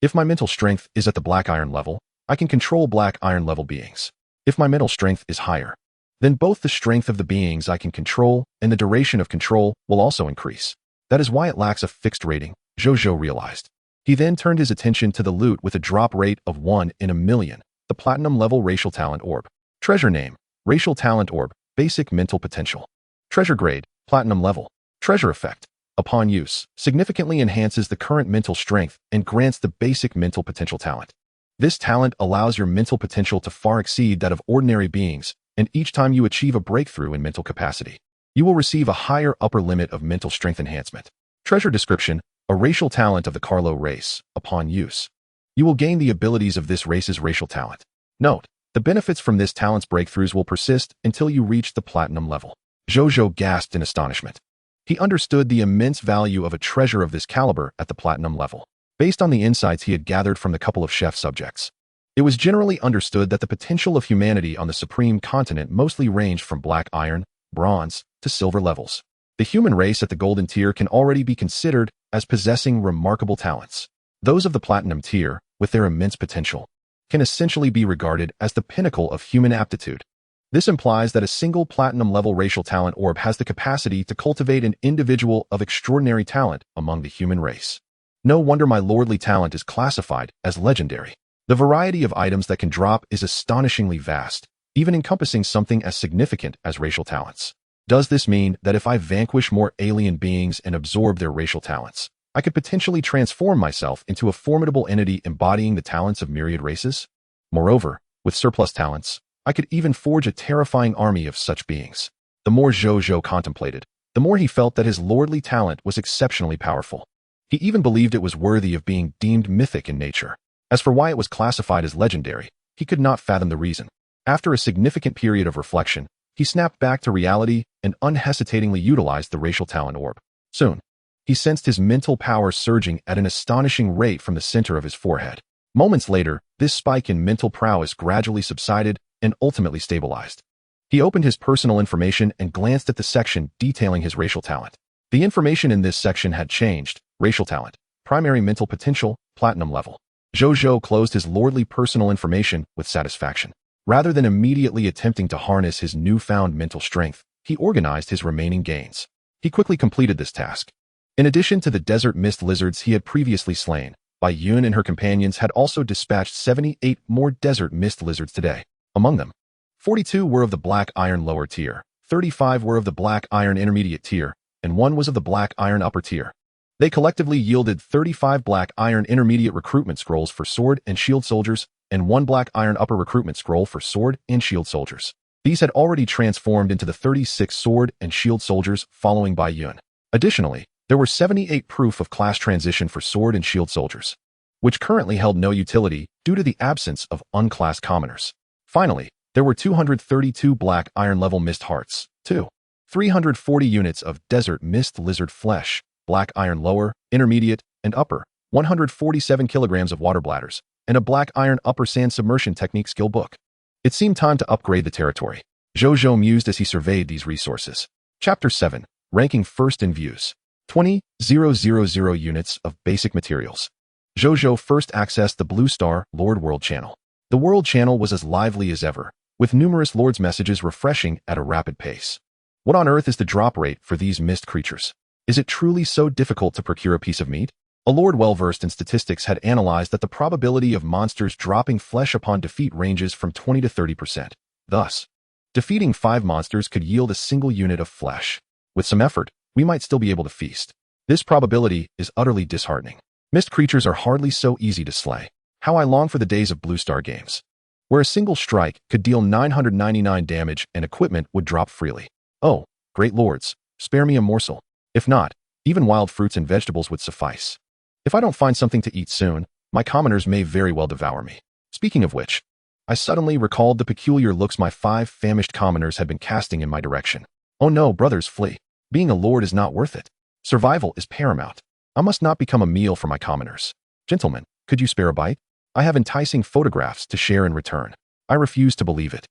If my mental strength is at the black iron level, I can control black iron level beings. If my mental strength is higher, then both the strength of the beings I can control and the duration of control will also increase. That is why it lacks a fixed rating, Zhou Zhou realized. He then turned his attention to the loot with a drop rate of 1 in a million, the platinum level racial talent orb. Treasure name, racial talent orb, basic mental potential. Treasure grade, platinum level. Treasure effect, upon use, significantly enhances the current mental strength and grants the basic mental potential talent. This talent allows your mental potential to far exceed that of ordinary beings, and each time you achieve a breakthrough in mental capacity, you will receive a higher upper limit of mental strength enhancement. Treasure description, a racial talent of the Carlo race, upon use. You will gain the abilities of this race's racial talent. Note, the benefits from this talent's breakthroughs will persist until you reach the platinum level. Zhou Zhou gasped in astonishment. He understood the immense value of a treasure of this caliber at the platinum level. Based on the insights he had gathered from the couple of chef subjects, it was generally understood that the potential of humanity on the supreme continent mostly ranged from black iron, bronze, to silver levels. The human race at the golden tier can already be considered as possessing remarkable talents. Those of the platinum tier, with their immense potential, can essentially be regarded as the pinnacle of human aptitude. This implies that a single platinum-level racial talent orb has the capacity to cultivate an individual of extraordinary talent among the human race. No wonder my lordly talent is classified as legendary. The variety of items that can drop is astonishingly vast, even encompassing something as significant as racial talents. Does this mean that if I vanquish more alien beings and absorb their racial talents, I could potentially transform myself into a formidable entity embodying the talents of myriad races? Moreover, with surplus talents, I could even forge a terrifying army of such beings. The more Zhou Zhou contemplated, the more he felt that his lordly talent was exceptionally powerful. He even believed it was worthy of being deemed mythic in nature. As for why it was classified as legendary, he could not fathom the reason. After a significant period of reflection, he snapped back to reality and unhesitatingly utilized the racial talent orb. Soon, he sensed his mental power surging at an astonishing rate from the center of his forehead. Moments later, this spike in mental prowess gradually subsided and ultimately stabilized. He opened his personal information and glanced at the section detailing his racial talent. The information in this section had changed. Racial talent, primary mental potential, platinum level. Zhou Zhou closed his lordly personal information with satisfaction. Rather than immediately attempting to harness his newfound mental strength, he organized his remaining gains. He quickly completed this task. In addition to the desert mist lizards he had previously slain, Bai Yun and her companions had also dispatched 78 more desert mist lizards today. Among them, 42 were of the black iron lower tier, 35 were of the black iron intermediate tier, and 1 was of the black iron upper tier. They collectively yielded 35 black iron intermediate recruitment scrolls for sword and shield soldiers and 1 black iron upper recruitment scroll for sword and shield soldiers. These had already transformed into the 36 sword and shield soldiers following Bai Yun. Additionally, there were 78 proof of class transition for sword and shield soldiers, which currently held no utility due to the absence of unclassed commoners. Finally, there were 232 black iron level mist hearts, 340 units of desert mist lizard flesh, black iron lower, intermediate, and upper, 147 kilograms of water bladders, and a black iron upper sand submersion technique skill book. It seemed time to upgrade the territory. Zhou Zhou mused as he surveyed these resources. Chapter 7. Ranking first in views. 20,000 units of basic materials. Zhou Zhou first accessed the Blue Star Lord World channel. The World channel was as lively as ever, with numerous Lord's messages refreshing at a rapid pace. What on earth is the drop rate for these mist creatures? Is it truly so difficult to procure a piece of meat? A Lord well-versed in statistics had analyzed that the probability of monsters dropping flesh upon defeat ranges from 20 to 30%. Thus, defeating 5 monsters could yield a single unit of flesh. With some effort, we might still be able to feast. This probability is utterly disheartening. Mist creatures are hardly so easy to slay. How I long for the days of Blue Star games, where a single strike could deal 999 damage and equipment would drop freely. Oh, great lords, spare me a morsel. If not, even wild fruits and vegetables would suffice. If I don't find something to eat soon, my commoners may very well devour me. Speaking of which, I suddenly recalled the peculiar looks my 5 famished commoners had been casting in my direction. Oh no, brothers, flee. Being a lord is not worth it. Survival is paramount. I must not become a meal for my commoners. Gentlemen, could you spare a bite? I have enticing photographs to share in return. I refuse to believe it.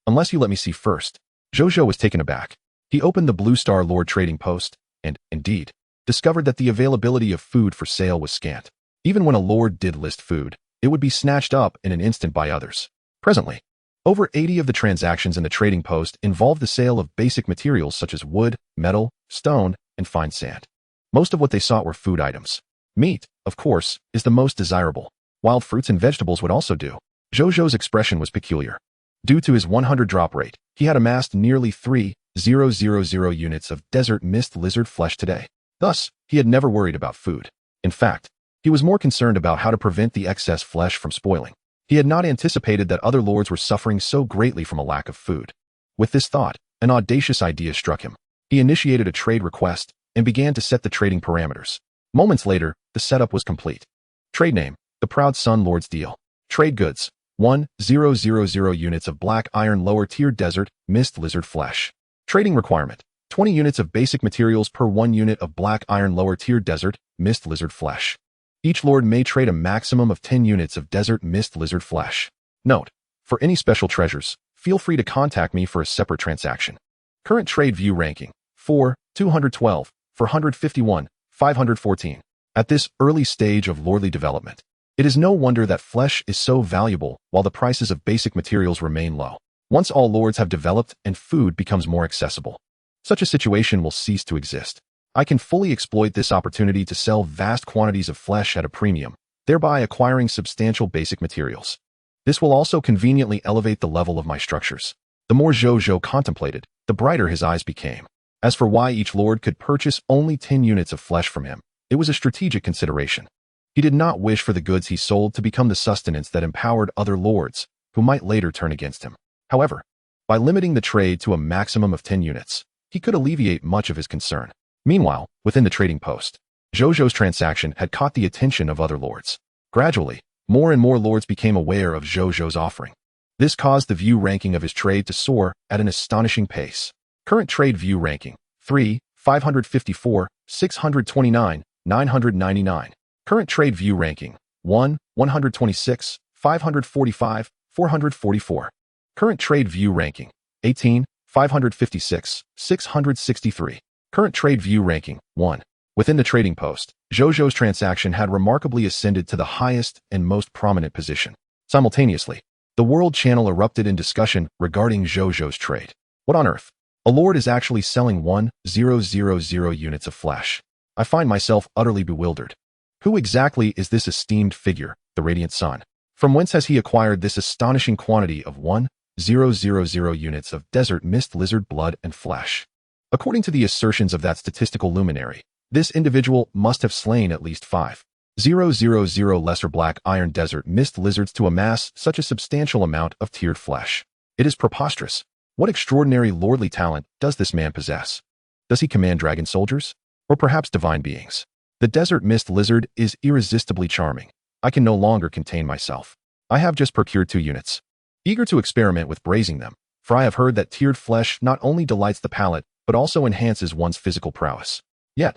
Unless you let me see first. Zhou Zhou was taken aback. He opened the Blue Star Lord trading post, and, indeed, discovered that the availability of food for sale was scant. Even when a lord did list food, it would be snatched up in an instant by others. Presently, over 80 of the transactions in the trading post involved the sale of basic materials such as wood, metal, stone, and fine sand. Most of what they sought were food items. Meat, of course, is the most desirable. Wild fruits and vegetables would also do. Zhou Zhou's expression was peculiar. Due to his 100 drop rate, he had amassed nearly 3,000 units of desert mist lizard flesh today. Thus, he had never worried about food. In fact, he was more concerned about how to prevent the excess flesh from spoiling. He had not anticipated that other lords were suffering so greatly from a lack of food. With this thought, an audacious idea struck him. He initiated a trade request and began to set the trading parameters. Moments later, the setup was complete. Trade name, the Proud Sun Lord's Deal. Trade goods, 1,000 units of black iron lower tier desert mist lizard flesh. Trading requirement, 20 units of basic materials per 1 unit of black iron lower tier desert mist lizard flesh. Each lord may trade a maximum of 10 units of desert mist lizard flesh. Note, for any special treasures, feel free to contact me for a separate transaction. Current trade view ranking, 4, 212, 451, 514. At this early stage of lordly development, it is no wonder that flesh is so valuable while the prices of basic materials remain low. Once all lords have developed and food becomes more accessible, such a situation will cease to exist. I can fully exploit this opportunity to sell vast quantities of flesh at a premium, thereby acquiring substantial basic materials. This will also conveniently elevate the level of my structures. The more Zhou Zhou contemplated, the brighter his eyes became. As for why each lord could purchase only 10 units of flesh from him, it was a strategic consideration. He did not wish for the goods he sold to become the sustenance that empowered other lords, who might later turn against him. However, by limiting the trade to a maximum of 10 units, he could alleviate much of his concern. Meanwhile, within the trading post, Zhou Zhou's transaction had caught the attention of other lords. Gradually, more and more lords became aware of Zhou Zhou's offering. This caused the view ranking of his trade to soar at an astonishing pace. Current trade view ranking, 3, 554, 629, 999. Current trade view ranking, 1, 126, 545, 444. Current trade view ranking, 18, 556, 663. Current trade view ranking, 1. Within the trading post, Zhou Zhou's transaction had remarkably ascended to the highest and most prominent position. Simultaneously, the world channel erupted in discussion regarding Zhou Zhou's trade. What on earth? A lord is actually selling 1,000 units of flesh. I find myself utterly bewildered. Who exactly is this esteemed figure, the Radiant Sun? From whence has he acquired this astonishing quantity of 1,000 units of desert mist lizard blood and flesh? According to the assertions of that statistical luminary, this individual must have slain at least 5,000 000 lesser black iron desert mist lizards to amass such a substantial amount of tiered flesh. It is preposterous. What extraordinary lordly talent does this man possess? Does he command dragon soldiers? Or perhaps divine beings? The desert mist lizard is irresistibly charming. I can no longer contain myself. I have just procured 2 units. Eager to experiment with braising them, for I have heard that tiered flesh not only delights the palate, but also enhances one's physical prowess. Yet,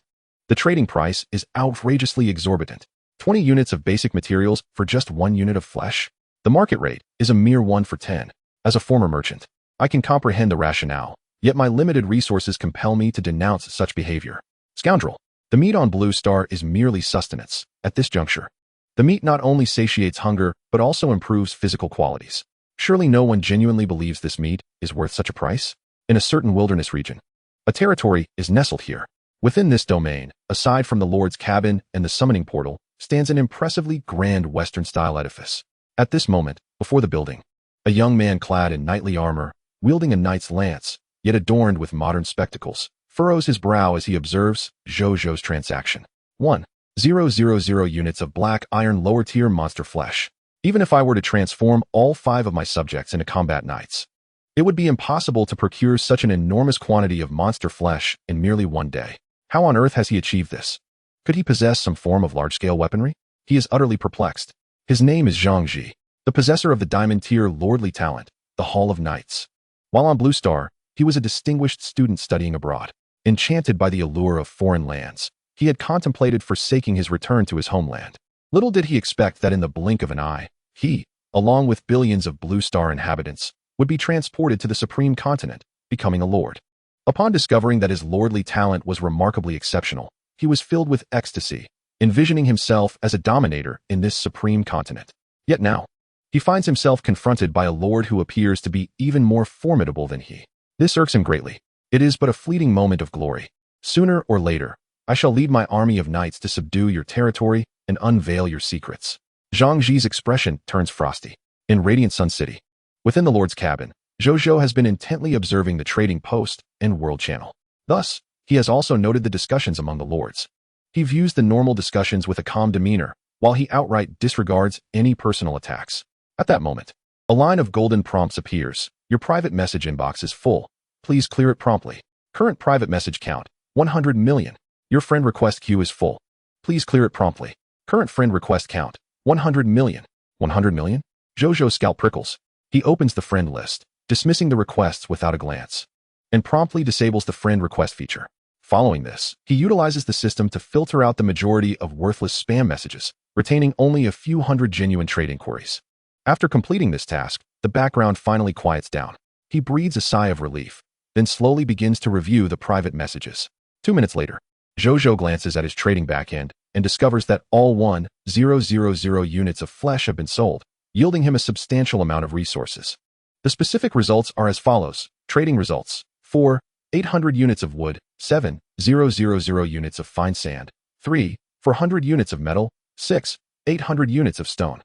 the trading price is outrageously exorbitant. 20 units of basic materials for just 1 unit of flesh? The market rate is a mere 1 for 10. As a former merchant, I can comprehend the rationale, yet my limited resources compel me to denounce such behavior. Scoundrel, the meat on Blue Star is merely sustenance. At this juncture, the meat not only satiates hunger, but also improves physical qualities. Surely no one genuinely believes this meat is worth such a price? In a certain wilderness region, a territory is nestled here. Within this domain, aside from the Lord's cabin and the summoning portal, stands an impressively grand Western-style edifice. At this moment, before the building, a young man clad in knightly armor, wielding a knight's lance, yet adorned with modern spectacles, furrows his brow as he observes Zhou Zhou's transaction. 1,000 units of black iron lower-tier monster flesh. Even if I were to transform all 5 of my subjects into combat knights, it would be impossible to procure such an enormous quantity of monster flesh in merely 1 day. How on earth has he achieved this? Could he possess some form of large-scale weaponry? He is utterly perplexed. His name is Zhang Ji, the possessor of the diamond-tier lordly talent, the Hall of Knights. While on Blue Star, he was a distinguished student studying abroad. Enchanted by the allure of foreign lands, he had contemplated forsaking his return to his homeland. Little did he expect that in the blink of an eye, he, along with billions of Blue Star inhabitants, would be transported to the supreme continent, becoming a lord. Upon discovering that his lordly talent was remarkably exceptional, he was filled with ecstasy, envisioning himself as a dominator in this supreme continent. Yet now, he finds himself confronted by a lord who appears to be even more formidable than he. This irks him greatly. It is but a fleeting moment of glory. Sooner or later, I shall lead my army of knights to subdue your territory and unveil your secrets. Zhang Ji's expression turns frosty. In Radiant Sun City, within the Lord's cabin, Zhou Zhou has been intently observing the trading post and world channel. Thus, he has also noted the discussions among the lords. He views the normal discussions with a calm demeanor, while he outright disregards any personal attacks. At that moment, a line of golden prompts appears. Your private message inbox is full. Please clear it promptly. Current private message count, 100 million. Your friend request queue is full. Please clear it promptly. Current friend request count, 100 million. 100 million? Zhou Zhou's scalp prickles. He opens the friend list, dismissing the requests without a glance, and promptly disables the friend request feature. Following this, he utilizes the system to filter out the majority of worthless spam messages, retaining only a few hundred genuine trade inquiries. After completing this task, the background finally quiets down. He breathes a sigh of relief, then slowly begins to review the private messages. 2 minutes later, Zhou Zhou glances at his trading backend and discovers that all 1,000 units of flesh have been sold, yielding him a substantial amount of resources. The specific results are as follows. Trading results: 4, 800 units of wood, 7, 000 units of fine sand, 3, 400 units of metal, 6, 800 units of stone,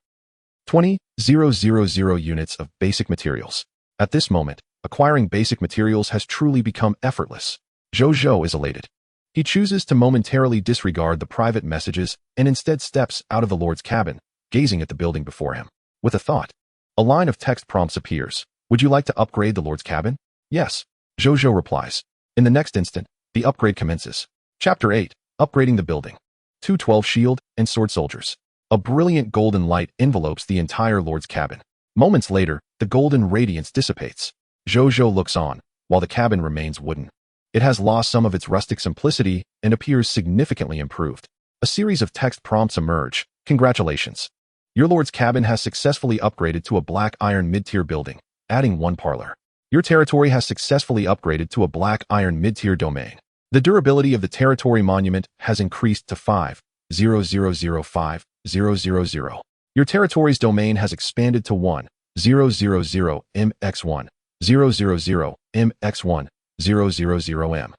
20, 000 units of basic materials. At this moment, acquiring basic materials has truly become effortless. Zhou Zhou is elated. He chooses to momentarily disregard the private messages and instead steps out of the Lord's cabin, gazing at the building before him. With a thought, a line of text prompts appears. Would you like to upgrade the Lord's cabin? Yes. Zhou Zhou replies. In the next instant, the upgrade commences. Chapter 8, Upgrading the Building. 212 shield and sword soldiers. A brilliant golden light envelopes the entire Lord's cabin. Moments later, the golden radiance dissipates. Zhou Zhou looks on, while the cabin remains wooden. It has lost some of its rustic simplicity and appears significantly improved. A series of text prompts emerge. Congratulations. Your Lord's cabin has successfully upgraded to a black iron mid-tier building, adding 1 parlor. Your territory has successfully upgraded to a black iron mid-tier domain. The durability of the territory monument has increased to 5,000,5,000. Your territory's domain has expanded to 1,000 mx1, 000 mx1, 000 m.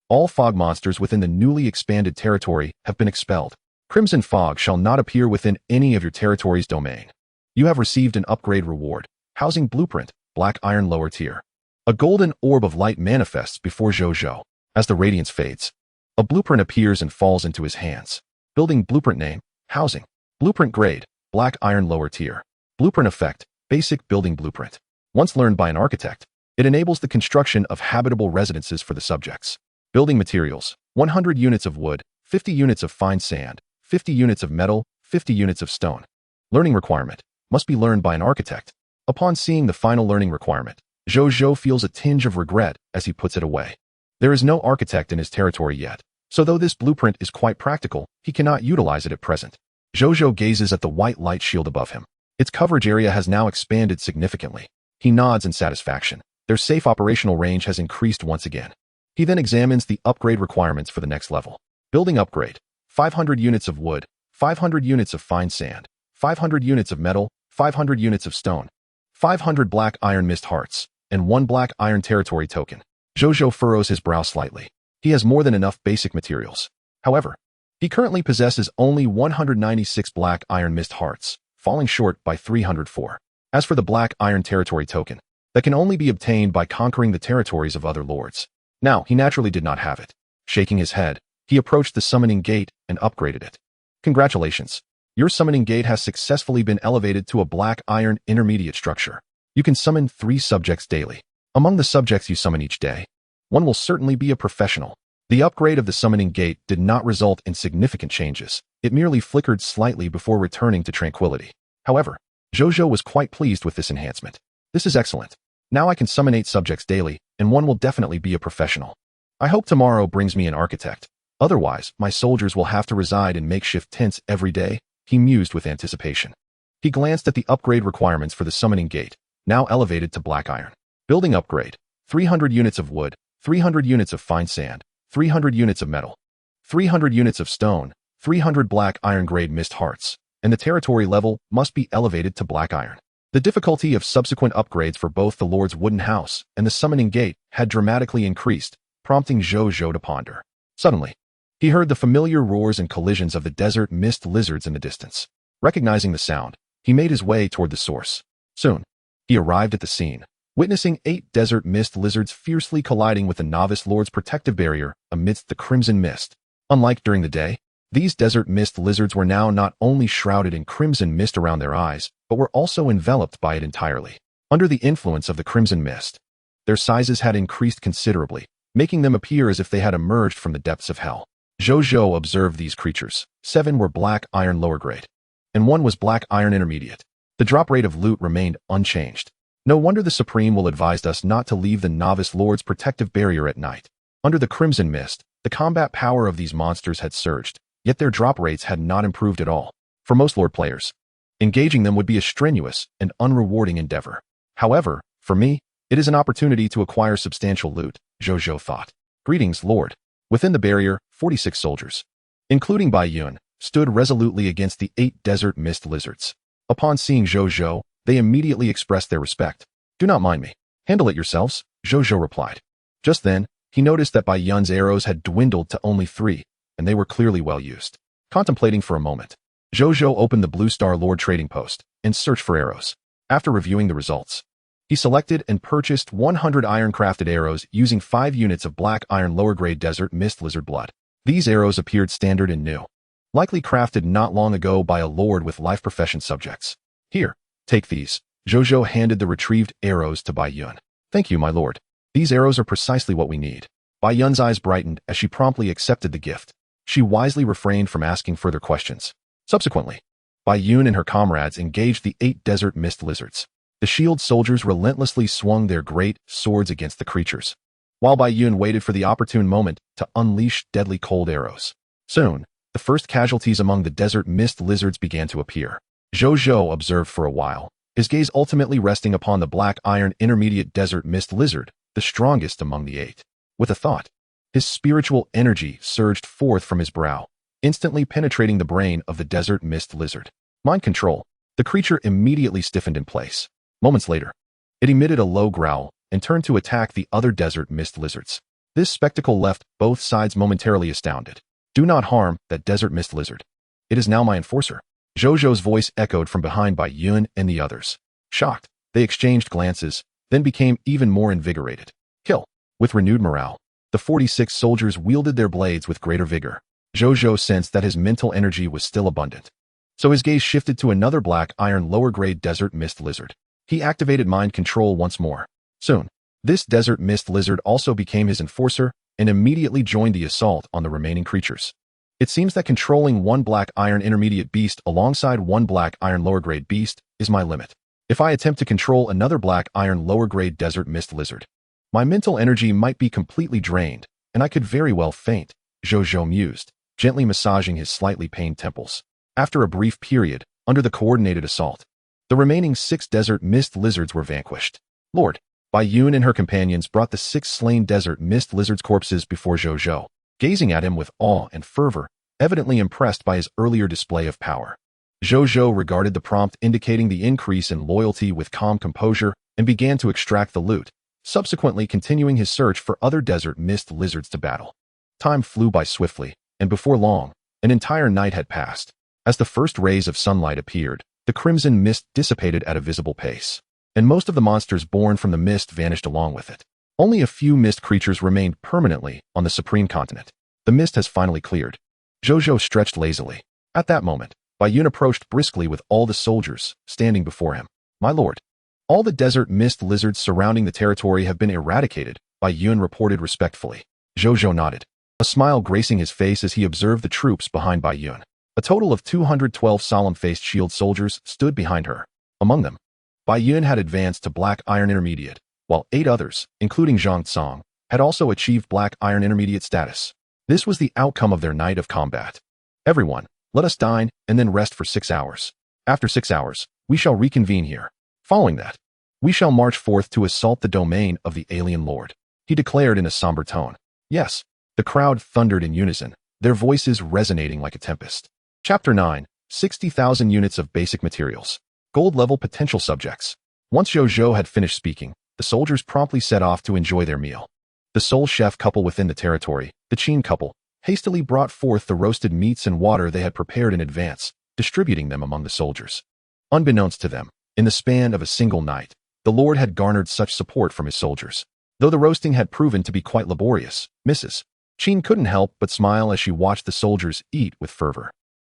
All fog monsters within the newly expanded territory have been expelled. Crimson fog shall not appear within any of your territory's domain. You have received an upgrade reward, housing blueprint, black iron lower tier. A golden orb of light manifests before Zhou Zhou. As the radiance fades, a blueprint appears and falls into his hands. Building blueprint name, Housing. Blueprint grade. Black iron lower tier. Blueprint effect. Basic building blueprint. Once learned by an architect, it enables the construction of habitable residences for the subjects. Building materials. 100 units of wood, 50 units of fine sand, 50 units of metal, 50 units of stone. Learning requirement. Must be learned by an architect. Upon seeing the final learning requirement, Zhou Zhou feels a tinge of regret as he puts it away. There is no architect in his territory yet, so though this blueprint is quite practical, he cannot utilize it at present. Zhou Zhou gazes at the white light shield above him. Its coverage area has now expanded significantly. He nods in satisfaction. Their safe operational range has increased once again. He then examines the upgrade requirements for the next level. Building upgrade. 500 units of wood, 500 units of fine sand, 500 units of metal, 500 units of stone, 500 black iron mist hearts, and 1 black iron territory token. Zhou Zhou furrows his brow slightly. He has more than enough basic materials. However, he currently possesses only 196 black iron mist hearts, falling short by 304. As for the black iron territory token, that can only be obtained by conquering the territories of other lords. Now, he naturally did not have it. Shaking his head, he approached the summoning gate and upgraded it. Congratulations. Your summoning gate has successfully been elevated to a black iron intermediate structure. You can summon 3 subjects daily. Among the subjects you summon each day, one will certainly be a professional. The upgrade of the summoning gate did not result in significant changes. It merely flickered slightly before returning to tranquility. However, Zhou Zhou was quite pleased with this enhancement. This is excellent. Now I can summon 8 subjects daily, and one will definitely be a professional. I hope tomorrow brings me an architect. Otherwise, my soldiers will have to reside in makeshift tents every day, he mused with anticipation. He glanced at the upgrade requirements for the summoning gate, now elevated to black iron. Building upgrade. 300 units of wood, 300 units of fine sand, 300 units of metal, 300 units of stone, 300 black iron grade mist hearts, and the territory level must be elevated to black iron. The difficulty of subsequent upgrades for both the Lord's wooden house and the summoning gate had dramatically increased, prompting Zhou Zhou to ponder. Suddenly, he heard the familiar roars and collisions of the desert mist lizards in the distance. Recognizing the sound, he made his way toward the source. Soon, he arrived at the scene, witnessing 8 desert mist lizards fiercely colliding with the novice lord's protective barrier amidst the crimson mist. Unlike during the day, these desert mist lizards were now not only shrouded in crimson mist around their eyes, but were also enveloped by it entirely. Under the influence of the crimson mist, their sizes had increased considerably, making them appear as if they had emerged from the depths of hell. Zhou Zhou observed these creatures. 7 were black iron lower grade, and 1 was black iron intermediate. The drop rate of loot remained unchanged. No wonder the Supreme will advised us not to leave the novice lord's protective barrier at night. Under the crimson mist, the combat power of these monsters had surged, yet their drop rates had not improved at all. For most lord players, engaging them would be a strenuous and unrewarding endeavor. However, for me, it is an opportunity to acquire substantial loot, Zhou Zhou thought. Greetings, Lord. Within the barrier, 46 soldiers, including Bai Yun, stood resolutely against the 8 desert mist lizards. Upon seeing Zhou Zhou, they immediately expressed their respect. Do not mind me. Handle it yourselves, Zhou Zhou replied. Just then, he noticed that Bai Yun's arrows had dwindled to only 3, and they were clearly well used. Contemplating for a moment, Zhou Zhou opened the Blue Star Lord trading post and searched for arrows. After reviewing the results, he selected and purchased 100 iron-crafted arrows using 5 units of black iron lower-grade desert mist lizard blood. These arrows appeared standard and new, likely crafted not long ago by a lord with life profession subjects. Here, take these. Zhou Zhou handed the retrieved arrows to Bai Yun. Thank you, my lord. These arrows are precisely what we need. Bai Yun's eyes brightened as she promptly accepted the gift. She wisely refrained from asking further questions. Subsequently, Bai Yun and her comrades engaged the 8 desert mist lizards. The shield soldiers relentlessly swung their great swords against the creatures, while Bai Yun waited for the opportune moment to unleash deadly cold arrows. Soon, the first casualties among the desert mist lizards began to appear. Zhou Zhou observed for a while, his gaze ultimately resting upon the black iron intermediate desert mist lizard, the strongest among the 8. With a thought, his spiritual energy surged forth from his brow, instantly penetrating the brain of the desert mist lizard. Mind control. The creature immediately stiffened in place. Moments later, it emitted a low growl and turned to attack the other desert mist lizards. This spectacle left both sides momentarily astounded. Do not harm that desert mist lizard. It is now my enforcer. Zhou Zhou's voice echoed from behind Bai Yun and the others. Shocked, they exchanged glances, then became even more invigorated. Kill. With renewed morale, the 46 soldiers wielded their blades with greater vigor. Zhou Zhou sensed that his mental energy was still abundant. So his gaze shifted to another black iron lower-grade desert mist lizard. He activated mind control once more. Soon, this desert mist lizard also became his enforcer and immediately joined the assault on the remaining creatures. It seems that controlling one black iron intermediate beast alongside one black iron lower-grade beast is my limit. If I attempt to control another black iron lower-grade desert mist lizard, my mental energy might be completely drained, and I could very well faint, Zhou Zhou mused, gently massaging his slightly pained temples. After a brief period, under the coordinated assault, the remaining 6 desert mist lizards were vanquished. Lord, Bai Yun and her companions brought the 6 slain desert mist lizards' corpses before Zhou Zhou, gazing at him with awe and fervor, evidently impressed by his earlier display of power. Zhou Zhou regarded the prompt indicating the increase in loyalty with calm composure and began to extract the loot, subsequently continuing his search for other desert mist lizards to battle. Time flew by swiftly, and before long, an entire night had passed. As the first rays of sunlight appeared, the crimson mist dissipated at a visible pace, and most of the monsters born from the mist vanished along with it. Only a few mist creatures remained permanently on the supreme continent. The mist has finally cleared. Zhou Zhou stretched lazily. At that moment, Bai Yun approached briskly with all the soldiers standing before him. My lord, all the desert mist lizards surrounding the territory have been eradicated, Bai Yun reported respectfully. Zhou Zhou nodded, a smile gracing his face as he observed the troops behind Bai Yun. A total of 212 solemn-faced shield soldiers stood behind her. Among them, Bai Yun had advanced to Black Iron Intermediate, while 8 others, including Zhang Tsong, had also achieved Black Iron Intermediate status. This was the outcome of their night of combat. Everyone, let us dine and then rest for 6 hours. After 6 hours, we shall reconvene here. Following that, we shall march forth to assault the domain of the alien lord, he declared in a somber tone. Yes, the crowd thundered in unison, their voices resonating like a tempest. Chapter 9, 60,000 units of basic materials. Gold-level potential subjects. Once Zhou Zhou had finished speaking, the soldiers promptly set off to enjoy their meal. The sole chef couple within the territory, the Qin couple, hastily brought forth the roasted meats and water they had prepared in advance, distributing them among the soldiers. Unbeknownst to them, in the span of a single night, the Lord had garnered such support from his soldiers. Though the roasting had proven to be quite laborious, Mrs. Qin couldn't help but smile as she watched the soldiers eat with fervor.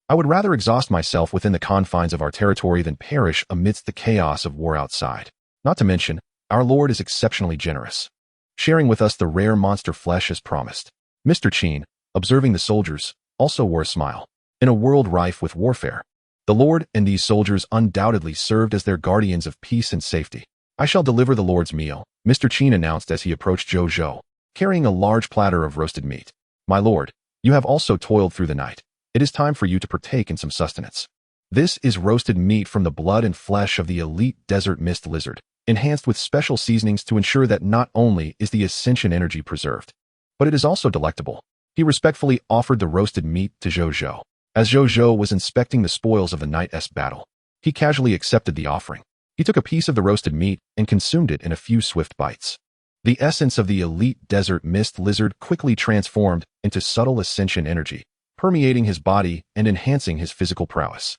I would rather exhaust myself within the confines of our territory than perish amidst the chaos of war outside. Not to mention, our Lord is exceptionally generous, sharing with us the rare monster flesh as promised. Mr. Qin, observing the soldiers, also wore a smile. In a world rife with warfare, the Lord and these soldiers undoubtedly served as their guardians of peace and safety. I shall deliver the Lord's meal, Mr. Qin announced as he approached Zhou Zhou, carrying a large platter of roasted meat. My lord, you have also toiled through the night. It is time for you to partake in some sustenance. This is roasted meat from the blood and flesh of the elite desert mist lizard, enhanced with special seasonings to ensure that not only is the ascension energy preserved, but it is also delectable. He respectfully offered the roasted meat to Zhou Zhou. As Zhou Zhou was inspecting the spoils of the night's battle, he casually accepted the offering. He took a piece of the roasted meat and consumed it in a few swift bites. The essence of the elite desert mist lizard quickly transformed into subtle ascension energy, permeating his body and enhancing his physical prowess.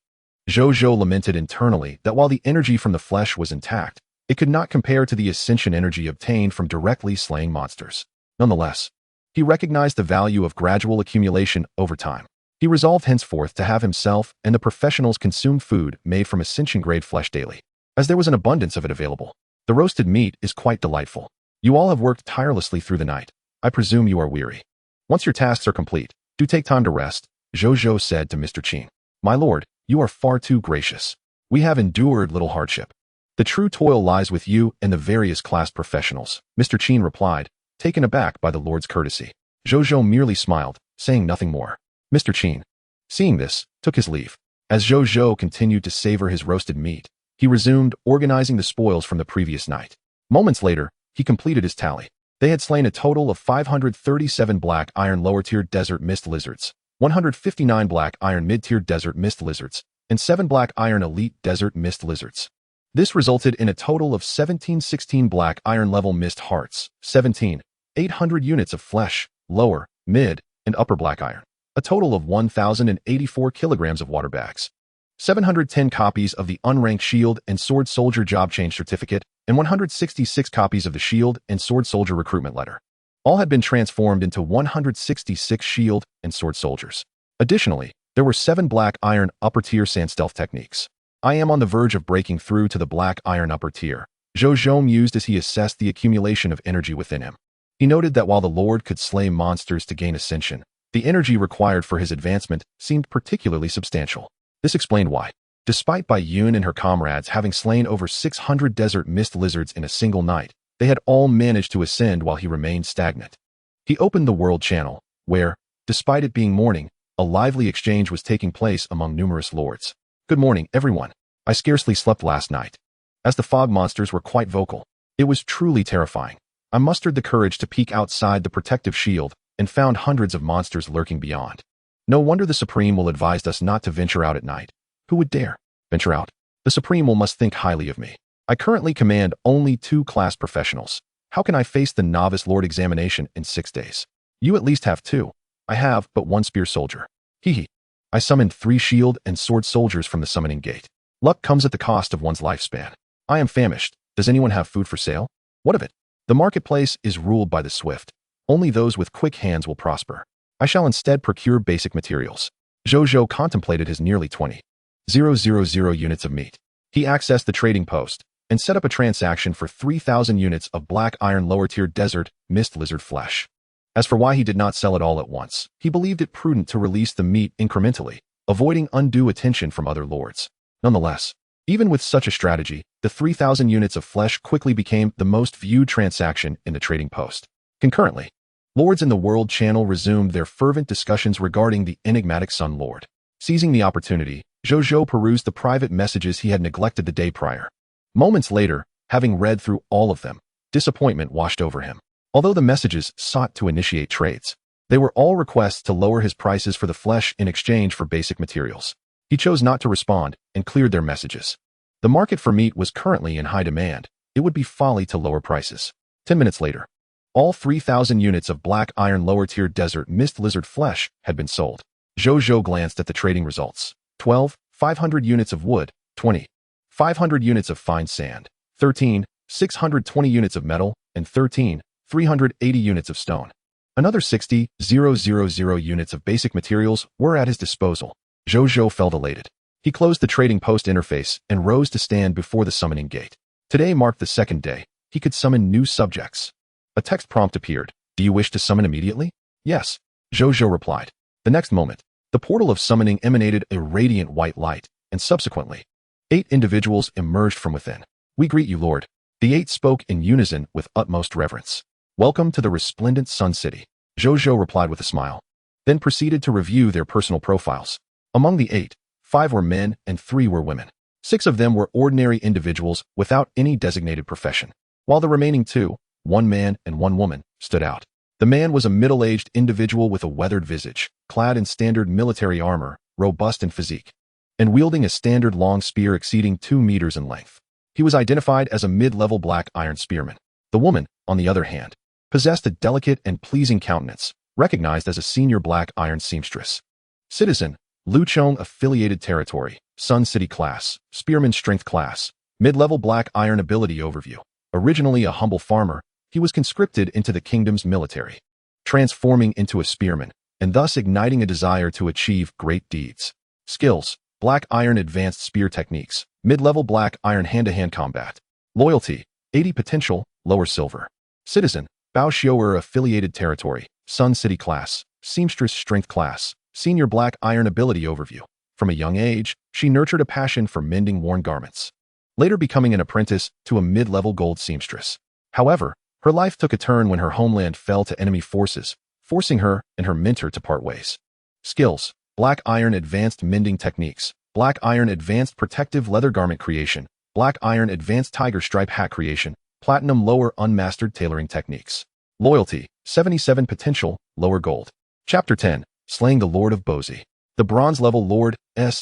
Zhou Zhou lamented internally that while the energy from the flesh was intact, it could not compare to the ascension energy obtained from directly slaying monsters. Nonetheless, he recognized the value of gradual accumulation over time. He resolved henceforth to have himself and the professionals consume food made from ascension-grade flesh daily, as there was an abundance of it available. The roasted meat is quite delightful. You all have worked tirelessly through the night. I presume you are weary. Once your tasks are complete, do take time to rest, Zhou Zhou said to Mr. Qin. My lord, you are far too gracious. We have endured little hardship. The true toil lies with you and the various class professionals, Mr. Qin replied, taken aback by the lord's courtesy. Zhou Zhou merely smiled, saying nothing more. Mr. Qin, seeing this, took his leave. As Zhou Zhou continued to savor his roasted meat, he resumed organizing the spoils from the previous night. Moments later, he completed his tally. They had slain a total of 537 black iron lower-tier desert mist lizards, 159 black iron mid-tier desert mist lizards, and 7 black iron elite desert mist lizards. This resulted in a total of 1716 black iron level mist hearts, 800 units of flesh, lower, mid, and upper black iron, a total of 1,084 kilograms of water bags, 710 copies of the unranked shield and sword soldier job change certificate, and 166 copies of the shield and sword soldier recruitment letter. All had been transformed into 166 shield and sword soldiers. Additionally, There were 7 black iron upper tier sand stealth techniques. I am on the verge of breaking through to the black iron upper tier, Zhou Zhou mused as he assessed the accumulation of energy within him. He noted that while the Lord could slay monsters to gain ascension, the energy required for his advancement seemed particularly substantial. This explained why. Despite Bai Yun and her comrades having slain over 600 desert mist lizards in a single night, they had all managed to ascend while he remained stagnant. He opened the world channel, where, despite it being morning, a lively exchange was taking place among numerous lords. Good morning, everyone. I scarcely slept last night. As the fog monsters were quite vocal, it was truly terrifying. I mustered the courage to peek outside the protective shield and found hundreds of monsters lurking beyond. No wonder the Supreme will advised us not to venture out at night. Who would dare venture out? The Supreme will must think highly of me. I currently command only 2 class professionals. How can I face the novice lord examination in 6 days? You at least have 2. I have but 1 spear soldier. Hee. I summoned 3 shield and sword soldiers from the summoning gate. Luck comes at the cost of one's lifespan. I am famished. Does anyone have food for sale? What of it? The marketplace is ruled by the swift. Only those with quick hands will prosper. I shall instead procure basic materials. Zhou Zhou contemplated his nearly 20,000 units of meat. He accessed the trading post and set up a transaction for 3,000 units of black iron lower tier desert mist lizard flesh. As for why he did not sell it all at once, he believed it prudent to release the meat incrementally, avoiding undue attention from other lords. Nonetheless, even with such a strategy, the 3,000 units of flesh quickly became the most viewed transaction in the trading post. Concurrently, lords in the world channel resumed their fervent discussions regarding the enigmatic Sun Lord. Seizing the opportunity, Zhou Zhou perused the private messages he had neglected the day prior. Moments later, having read through all of them, disappointment washed over him. Although the messages sought to initiate trades, they were all requests to lower his prices for the flesh in exchange for basic materials. He chose not to respond and cleared their messages. The market for meat was currently in high demand. It would be folly to lower prices. 10 minutes later, all 3,000 units of black iron lower tier desert mist lizard flesh had been sold. Zhou Zhou glanced at the trading results. 12, 500 units of wood. 20, 500 units of fine sand. 13, 620 units of metal. And 13, 380 units of stone. Another 60,000 units of basic materials were at his disposal. Zhou Zhou felt elated. He closed the trading post interface and rose to stand before the summoning gate. Today marked the 2nd day. He could summon new subjects. A text prompt appeared. Do you wish to summon immediately? Yes, Zhou Zhou replied. The next moment, the portal of summoning emanated a radiant white light, and subsequently, 8 individuals emerged from within. We greet you, Lord. The 8 spoke in unison with utmost reverence. Welcome to the resplendent Sun City, Zhou Zhou replied with a smile, then proceeded to review their personal profiles. Among the 8, 5 were men and 3 were women. 6 of them were ordinary individuals without any designated profession, while the remaining 2, 1 man and 1 woman, stood out. The man was a middle-aged individual with a weathered visage, clad in standard military armor, robust in physique, and wielding a standard long spear exceeding 2 meters in length. He was identified as a mid-level black iron spearman. The woman, on the other hand, possessed a delicate and pleasing countenance, recognized as a senior black iron seamstress. Citizen, Luchong affiliated territory, Sun City class, spearman strength class, mid-level black iron ability overview. Originally a humble farmer, he was conscripted into the kingdom's military, transforming into a spearman, and thus igniting a desire to achieve great deeds. Skills, black iron advanced spear techniques, mid-level black iron hand-to-hand combat. Loyalty, 80 potential, lower silver. Citizen, Bao Xiuer affiliated territory, Sun City class, seamstress strength class, senior black iron ability overview. From a young age, she nurtured a passion for mending worn garments, later becoming an apprentice to a mid-level gold seamstress. However, her life took a turn when her homeland fell to enemy forces, forcing her and her mentor to part ways. Skills, black iron advanced mending techniques, black iron advanced protective leather garment creation, black iron advanced tiger stripe hat creation, platinum lower unmastered tailoring techniques. Loyalty, 77 potential, lower gold. Chapter 10, Slaying the Lord of Bozi. The bronze level Lord's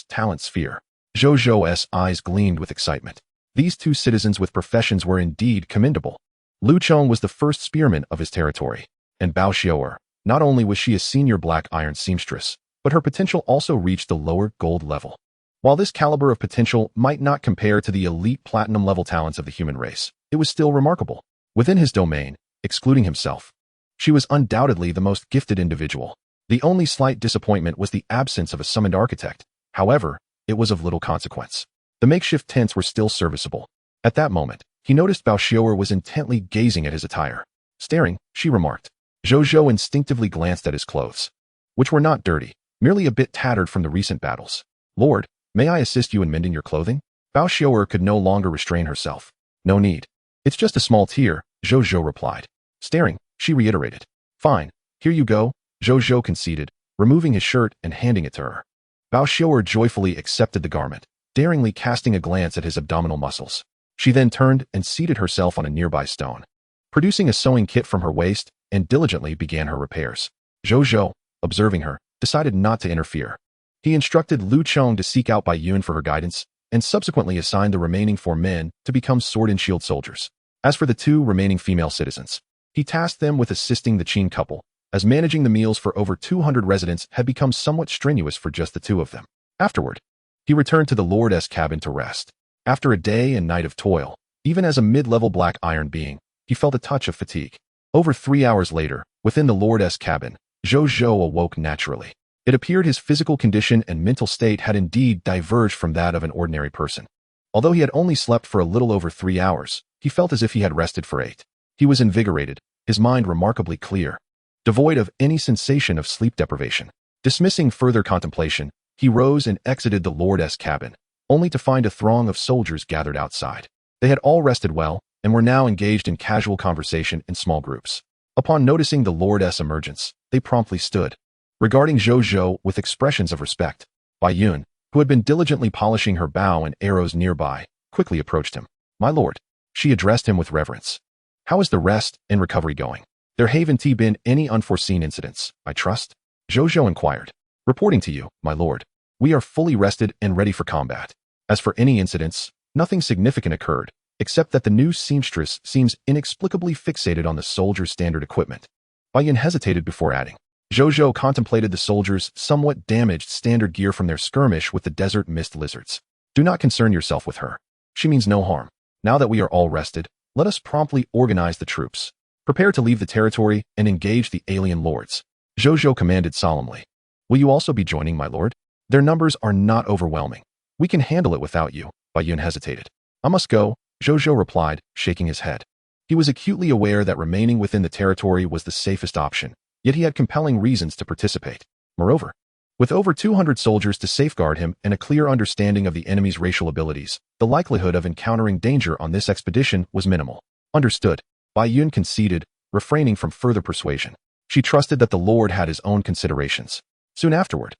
talent sphere. Zhou Zhou's eyes gleamed with excitement. These 2 citizens with professions were indeed commendable. Lu Chong was the first spearman of his territory, and Bao Xiuer, not only was she a senior black iron seamstress, but her potential also reached the lower gold level. While this caliber of potential might not compare to the elite platinum level talents of the human race, it was still remarkable. Within his domain, excluding himself, she was undoubtedly the most gifted individual. The only slight disappointment was the absence of a summoned architect. However, it was of little consequence. The makeshift tents were still serviceable. At that moment, he noticed Bao Xiaoer was intently gazing at his attire. Staring, she remarked. Zhou Zhou instinctively glanced at his clothes, which were not dirty, merely a bit tattered from the recent battles. Lord, may I assist you in mending your clothing? Bao Xiaoer could no longer restrain herself. No need. It's just a small tear, Zhou Zhou replied. Staring, she reiterated. Fine, here you go, Zhou Zhou conceded, removing his shirt and handing it to her. Bao Xiaoer joyfully accepted the garment, daringly casting a glance at his abdominal muscles. She then turned and seated herself on a nearby stone, producing a sewing kit from her waist, and diligently began her repairs. Zhou Zhou, observing her, decided not to interfere. He instructed Lu Chong to seek out Bai Yun for her guidance, and subsequently assigned the remaining 4 men to become sword and shield soldiers. As for the 2 remaining female citizens, he tasked them with assisting the Qin couple, as managing the meals for over 200 residents had become somewhat strenuous for just the 2 of them. Afterward, he returned to the Lord's cabin to rest. After a day and night of toil, even as a mid-level black iron being, he felt a touch of fatigue. Over 3 hours later, within the Lord's cabin, Zhou Zhou awoke naturally. It appeared his physical condition and mental state had indeed diverged from that of an ordinary person. Although he had only slept for a little over 3 hours, he felt as if he had rested for 8. He was invigorated, his mind remarkably clear, devoid of any sensation of sleep deprivation. Dismissing further contemplation, he rose and exited the Lord's cabin, only to find a throng of soldiers gathered outside. They had all rested well, and were now engaged in casual conversation in small groups. Upon noticing the Lord's emergence, they promptly stood, regarding Zhou Zhou with expressions of respect. Bai Yun, who had been diligently polishing her bow and arrows nearby, quickly approached him. My lord, she addressed him with reverence. How is the rest and recovery going? There haven't been any unforeseen incidents, I trust? Zhou Zhou inquired. Reporting to you, my lord, we are fully rested and ready for combat. As for any incidents, nothing significant occurred, except that the new seamstress seems inexplicably fixated on the soldiers' standard equipment. Bai Yun hesitated before adding. Zhou Zhou contemplated the soldiers' somewhat damaged standard gear from their skirmish with the desert mist lizards. Do not concern yourself with her. She means no harm. Now that we are all rested, let us promptly organize the troops. Prepare to leave the territory and engage the alien lords. Zhou Zhou commanded solemnly. Will you also be joining, my lord? Their numbers are not overwhelming. We can handle it without you, Bai Yun hesitated. I must go, Zhou Zhou replied, shaking his head. He was acutely aware that remaining within the territory was the safest option, yet he had compelling reasons to participate. Moreover, with over 200 soldiers to safeguard him and a clear understanding of the enemy's racial abilities, the likelihood of encountering danger on this expedition was minimal. Understood, Bai Yun conceded, refraining from further persuasion. She trusted that the Lord had his own considerations. Soon afterward,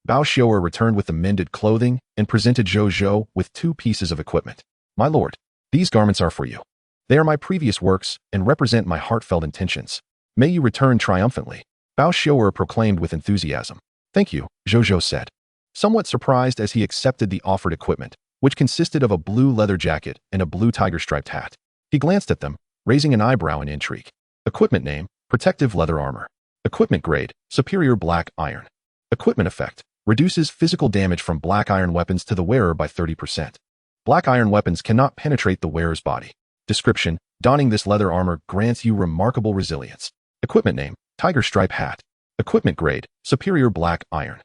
Bao Xiaoer returned with the mended clothing and presented Zhou Zhou with 2 pieces of equipment. My lord, these garments are for you. They are my previous works and represent my heartfelt intentions. May you return triumphantly, Bao Xiaoer proclaimed with enthusiasm. Thank you, Zhou Zhou said, somewhat surprised as he accepted the offered equipment, which consisted of a blue leather jacket and a blue tiger-striped hat. He glanced at them, raising an eyebrow in intrigue. Equipment name, protective leather armor. Equipment grade, superior black iron. Equipment effect, reduces physical damage from black iron weapons to the wearer by 30%. Black iron weapons cannot penetrate the wearer's body. Description, donning this leather armor grants you remarkable resilience. Equipment name, tiger stripe hat. Equipment grade, superior black iron.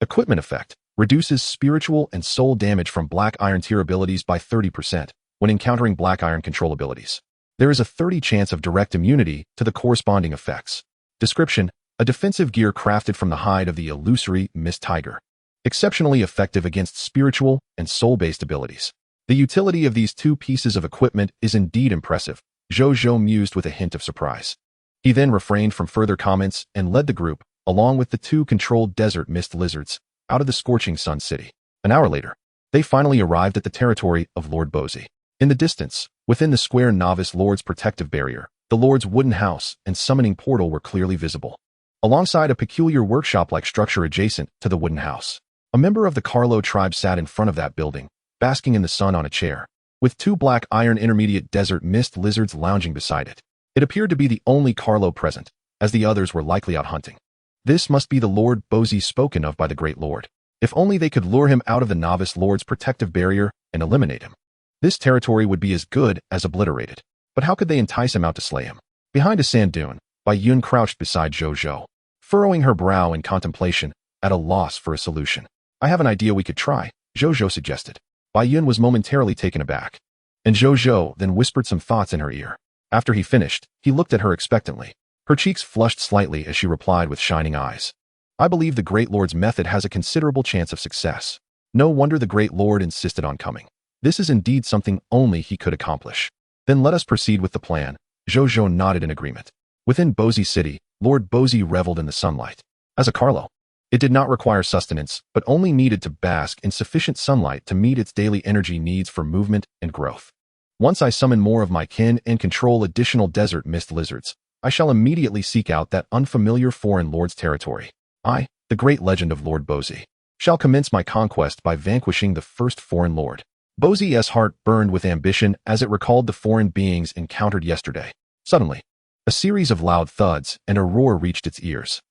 Equipment effect, reduces spiritual and soul damage from black iron tier abilities by 30% when encountering black iron control abilities. There is a 30% chance of direct immunity to the corresponding effects. Description, a defensive gear crafted from the hide of the illusory mist tiger. Exceptionally effective against spiritual and soul-based abilities. The utility of these 2 pieces of equipment is indeed impressive, Zhou Zhou mused with a hint of surprise. He then refrained from further comments and led the group, along with the 2 controlled desert mist lizards, out of the scorching sun city. An hour later, they finally arrived at the territory of Lord Bozy. In the distance, within the square novice lord's protective barrier, the lord's wooden house and summoning portal were clearly visible, alongside a peculiar workshop-like structure adjacent to the wooden house. A member of the Carlo tribe sat in front of that building, basking in the sun on a chair, with 2 black iron intermediate desert mist lizards lounging beside it. It appeared to be the only Carlo present, as the others were likely out hunting. This must be the Lord Bozy spoken of by the Great Lord. If only they could lure him out of the novice lord's protective barrier and eliminate him. This territory would be as good as obliterated. But how could they entice him out to slay him? Behind a sand dune, Bai Yun crouched beside Zhou Zhou, furrowing her brow in contemplation, at a loss for a solution. "I have an idea we could try," Zhou Zhou suggested. Bai Yun was momentarily taken aback, and Zhou Zhou then whispered some thoughts in her ear. After he finished, he looked at her expectantly. Her cheeks flushed slightly as she replied with shining eyes. "I believe the Great Lord's method has a considerable chance of success. No wonder the Great Lord insisted on coming. This is indeed something only he could accomplish. Then let us proceed with the plan." Zhou Zhou nodded in agreement. Within Bozi City, Lord Bozi reveled in the sunlight. As a Carlo, it did not require sustenance, but only needed to bask in sufficient sunlight to meet its daily energy needs for movement and growth. "Once I summon more of my kin and control additional desert mist lizards, I shall immediately seek out that unfamiliar foreign lord's territory. I, the great legend of Lord Bozi, shall commence my conquest by vanquishing the first foreign lord." Bozi's heart burned with ambition as it recalled the foreign beings encountered yesterday. Suddenly, a series of loud thuds and a roar reached its ears.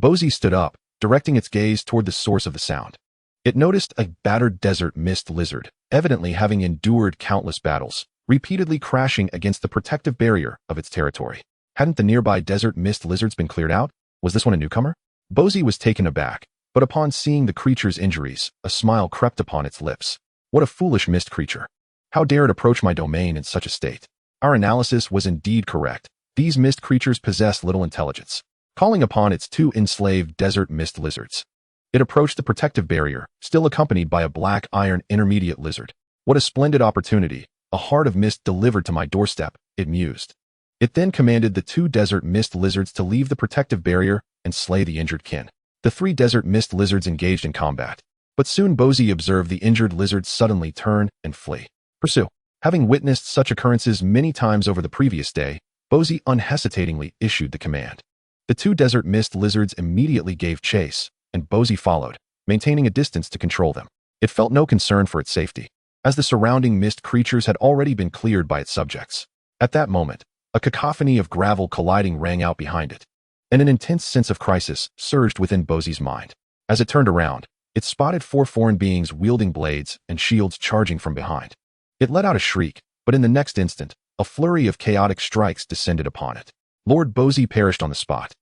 Bozi stood up, directing its gaze toward the source of the sound. It noticed a battered desert mist lizard, evidently having endured countless battles, repeatedly crashing against the protective barrier of its territory. Hadn't the nearby desert mist lizards been cleared out? Was this one a newcomer? Bozi was taken aback, but upon seeing the creature's injuries, a smile crept upon its lips. "What a foolish mist creature. How dare it approach my domain in such a state?" Our analysis was indeed correct. These mist creatures possess little intelligence. Calling upon its two enslaved desert mist lizards, it approached the protective barrier, still accompanied by a black iron intermediate lizard. "What a splendid opportunity, a heart of mist delivered to my doorstep," it mused. It then commanded the two desert mist lizards to leave the protective barrier and slay the injured kin. The three desert mist lizards engaged in combat, but soon Bozi observed the injured lizards suddenly turn and flee. Pursue. Having witnessed such occurrences many times over the previous day, Bozi unhesitatingly issued the command. The two desert mist lizards immediately gave chase, and Bozi followed, maintaining a distance to control them. It felt no concern for its safety, as the surrounding mist creatures had already been cleared by its subjects. At that moment, a cacophony of gravel colliding rang out behind it, and an intense sense of crisis surged within Bozi's mind. As it turned around, it spotted four foreign beings wielding blades and shields charging from behind. It let out a shriek, but in the next instant, a flurry of chaotic strikes descended upon it. Lord Bozi perished on the spot,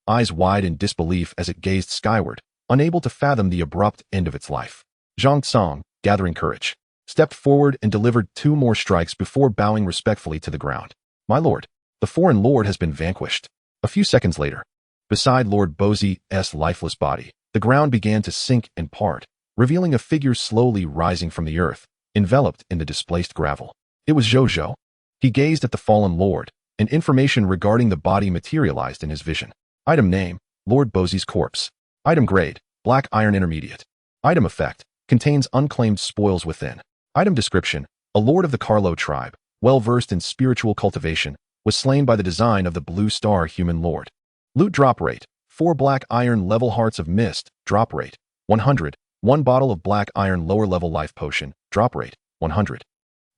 eyes wide in disbelief as it gazed skyward, unable to fathom the abrupt end of its life. Zhang Tsong, gathering courage, stepped forward and delivered two more strikes before bowing respectfully to the ground. "My lord, the foreign lord has been vanquished." A few seconds later, beside Lord Bozi's lifeless body, the ground began to sink and part, revealing a figure slowly rising from the earth, enveloped in the displaced gravel. It was Zhou Zhou. He gazed at the fallen lord, and information regarding the body materialized in his vision. Item name, Lord Bozi's corpse. Item grade, black iron intermediate. Item effect, contains unclaimed spoils within. Item description, a lord of the Carlo tribe, well-versed in spiritual cultivation, was slain by the design of the Blue Star human lord. Loot drop rate, 4 black iron level hearts of mist, drop rate, 100. 1 bottle of black iron lower level life potion, drop rate, 100.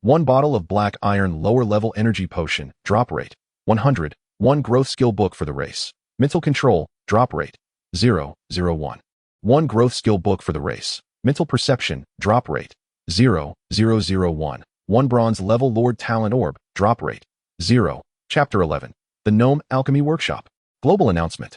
1 bottle of black iron lower level energy potion, drop rate, 100. 1 growth skill book for the race. Mental control, drop rate, 001. 1 growth skill book for the race. Mental perception, drop rate, 0001. 1 bronze level lord talent orb, drop rate, 0. Chapter 11. The Gnome Alchemy Workshop. Global announcement.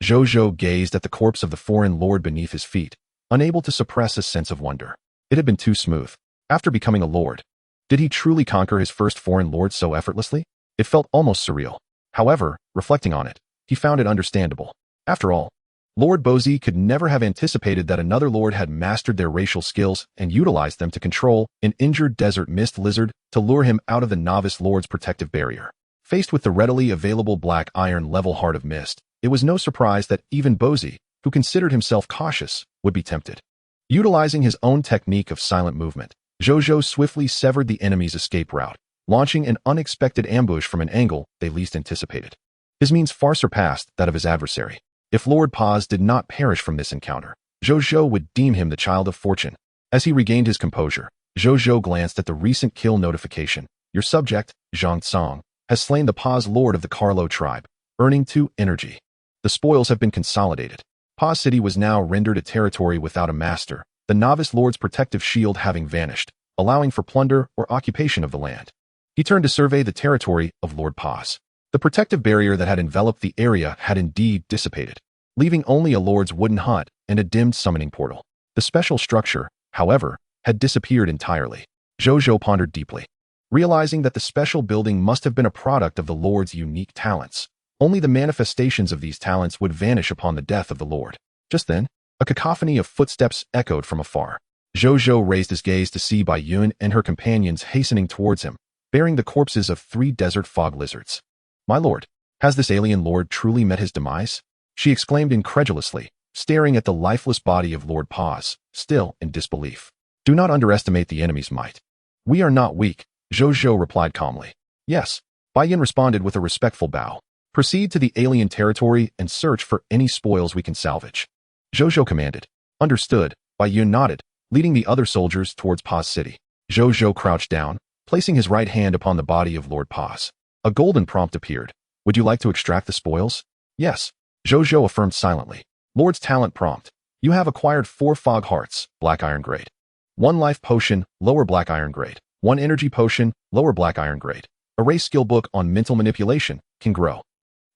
Zhou Zhou gazed at the corpse of the foreign lord beneath his feet, unable to suppress a sense of wonder. It had been too smooth. After becoming a lord, did he truly conquer his first foreign lord so effortlessly? It felt almost surreal. However, reflecting on it, he found it understandable. After all, Lord Bozi could never have anticipated that another lord had mastered their racial skills and utilized them to control an injured desert mist lizard to lure him out of the novice lord's protective barrier. Faced with the readily available black iron level heart of mist, it was no surprise that even Bozi, who considered himself cautious, would be tempted. Utilizing his own technique of silent movement, Zhou Zhou swiftly severed the enemy's escape route, launching an unexpected ambush from an angle they least anticipated. His means far surpassed that of his adversary. If Lord Paz did not perish from this encounter, Zhou Zhou would deem him the child of fortune. As he regained his composure, Zhou Zhou glanced at the recent kill notification. Your subject, Zhang Tsong, has slain the Paz lord of the Carlo tribe, earning 2 energy. The spoils have been consolidated. Paz City was now rendered a territory without a master, the novice lord's protective shield having vanished, allowing for plunder or occupation of the land. He turned to survey the territory of Lord Paz. The protective barrier that had enveloped the area had indeed dissipated. leaving only a lord's wooden hut and a dimmed summoning portal. The special structure, however, had disappeared entirely. Zhou Zhou pondered deeply, realizing that the special building must have been a product of the lord's unique talents. Only the manifestations of these talents would vanish upon the death of the lord. Just then, a cacophony of footsteps echoed from afar. Zhou Zhou raised his gaze to see Bai Yun and her companions hastening towards him, bearing the corpses of 3 desert fog lizards. "My lord, has this alien lord truly met his demise?" she exclaimed incredulously, staring at the lifeless body of Lord Paz, still in disbelief. "Do not underestimate the enemy's might. We are not weak," Zhou Zhou replied calmly. "Yes," Bai Yin responded with a respectful bow. "Proceed to the alien territory and search for any spoils we can salvage." Zhou Zhou commanded. "Understood," Bai Yun nodded, leading the other soldiers towards Paz City. Zhou Zhou crouched down, placing his right hand upon the body of Lord Paz. A golden prompt appeared. "Would you like to extract the spoils?" "Yes," Zhou Zhou affirmed silently. Lord's talent prompt. "You have acquired 4 fog hearts, black iron grade. 1 life potion, lower black iron grade. 1 energy potion, lower black iron grade. Array skill book on mental manipulation, can grow.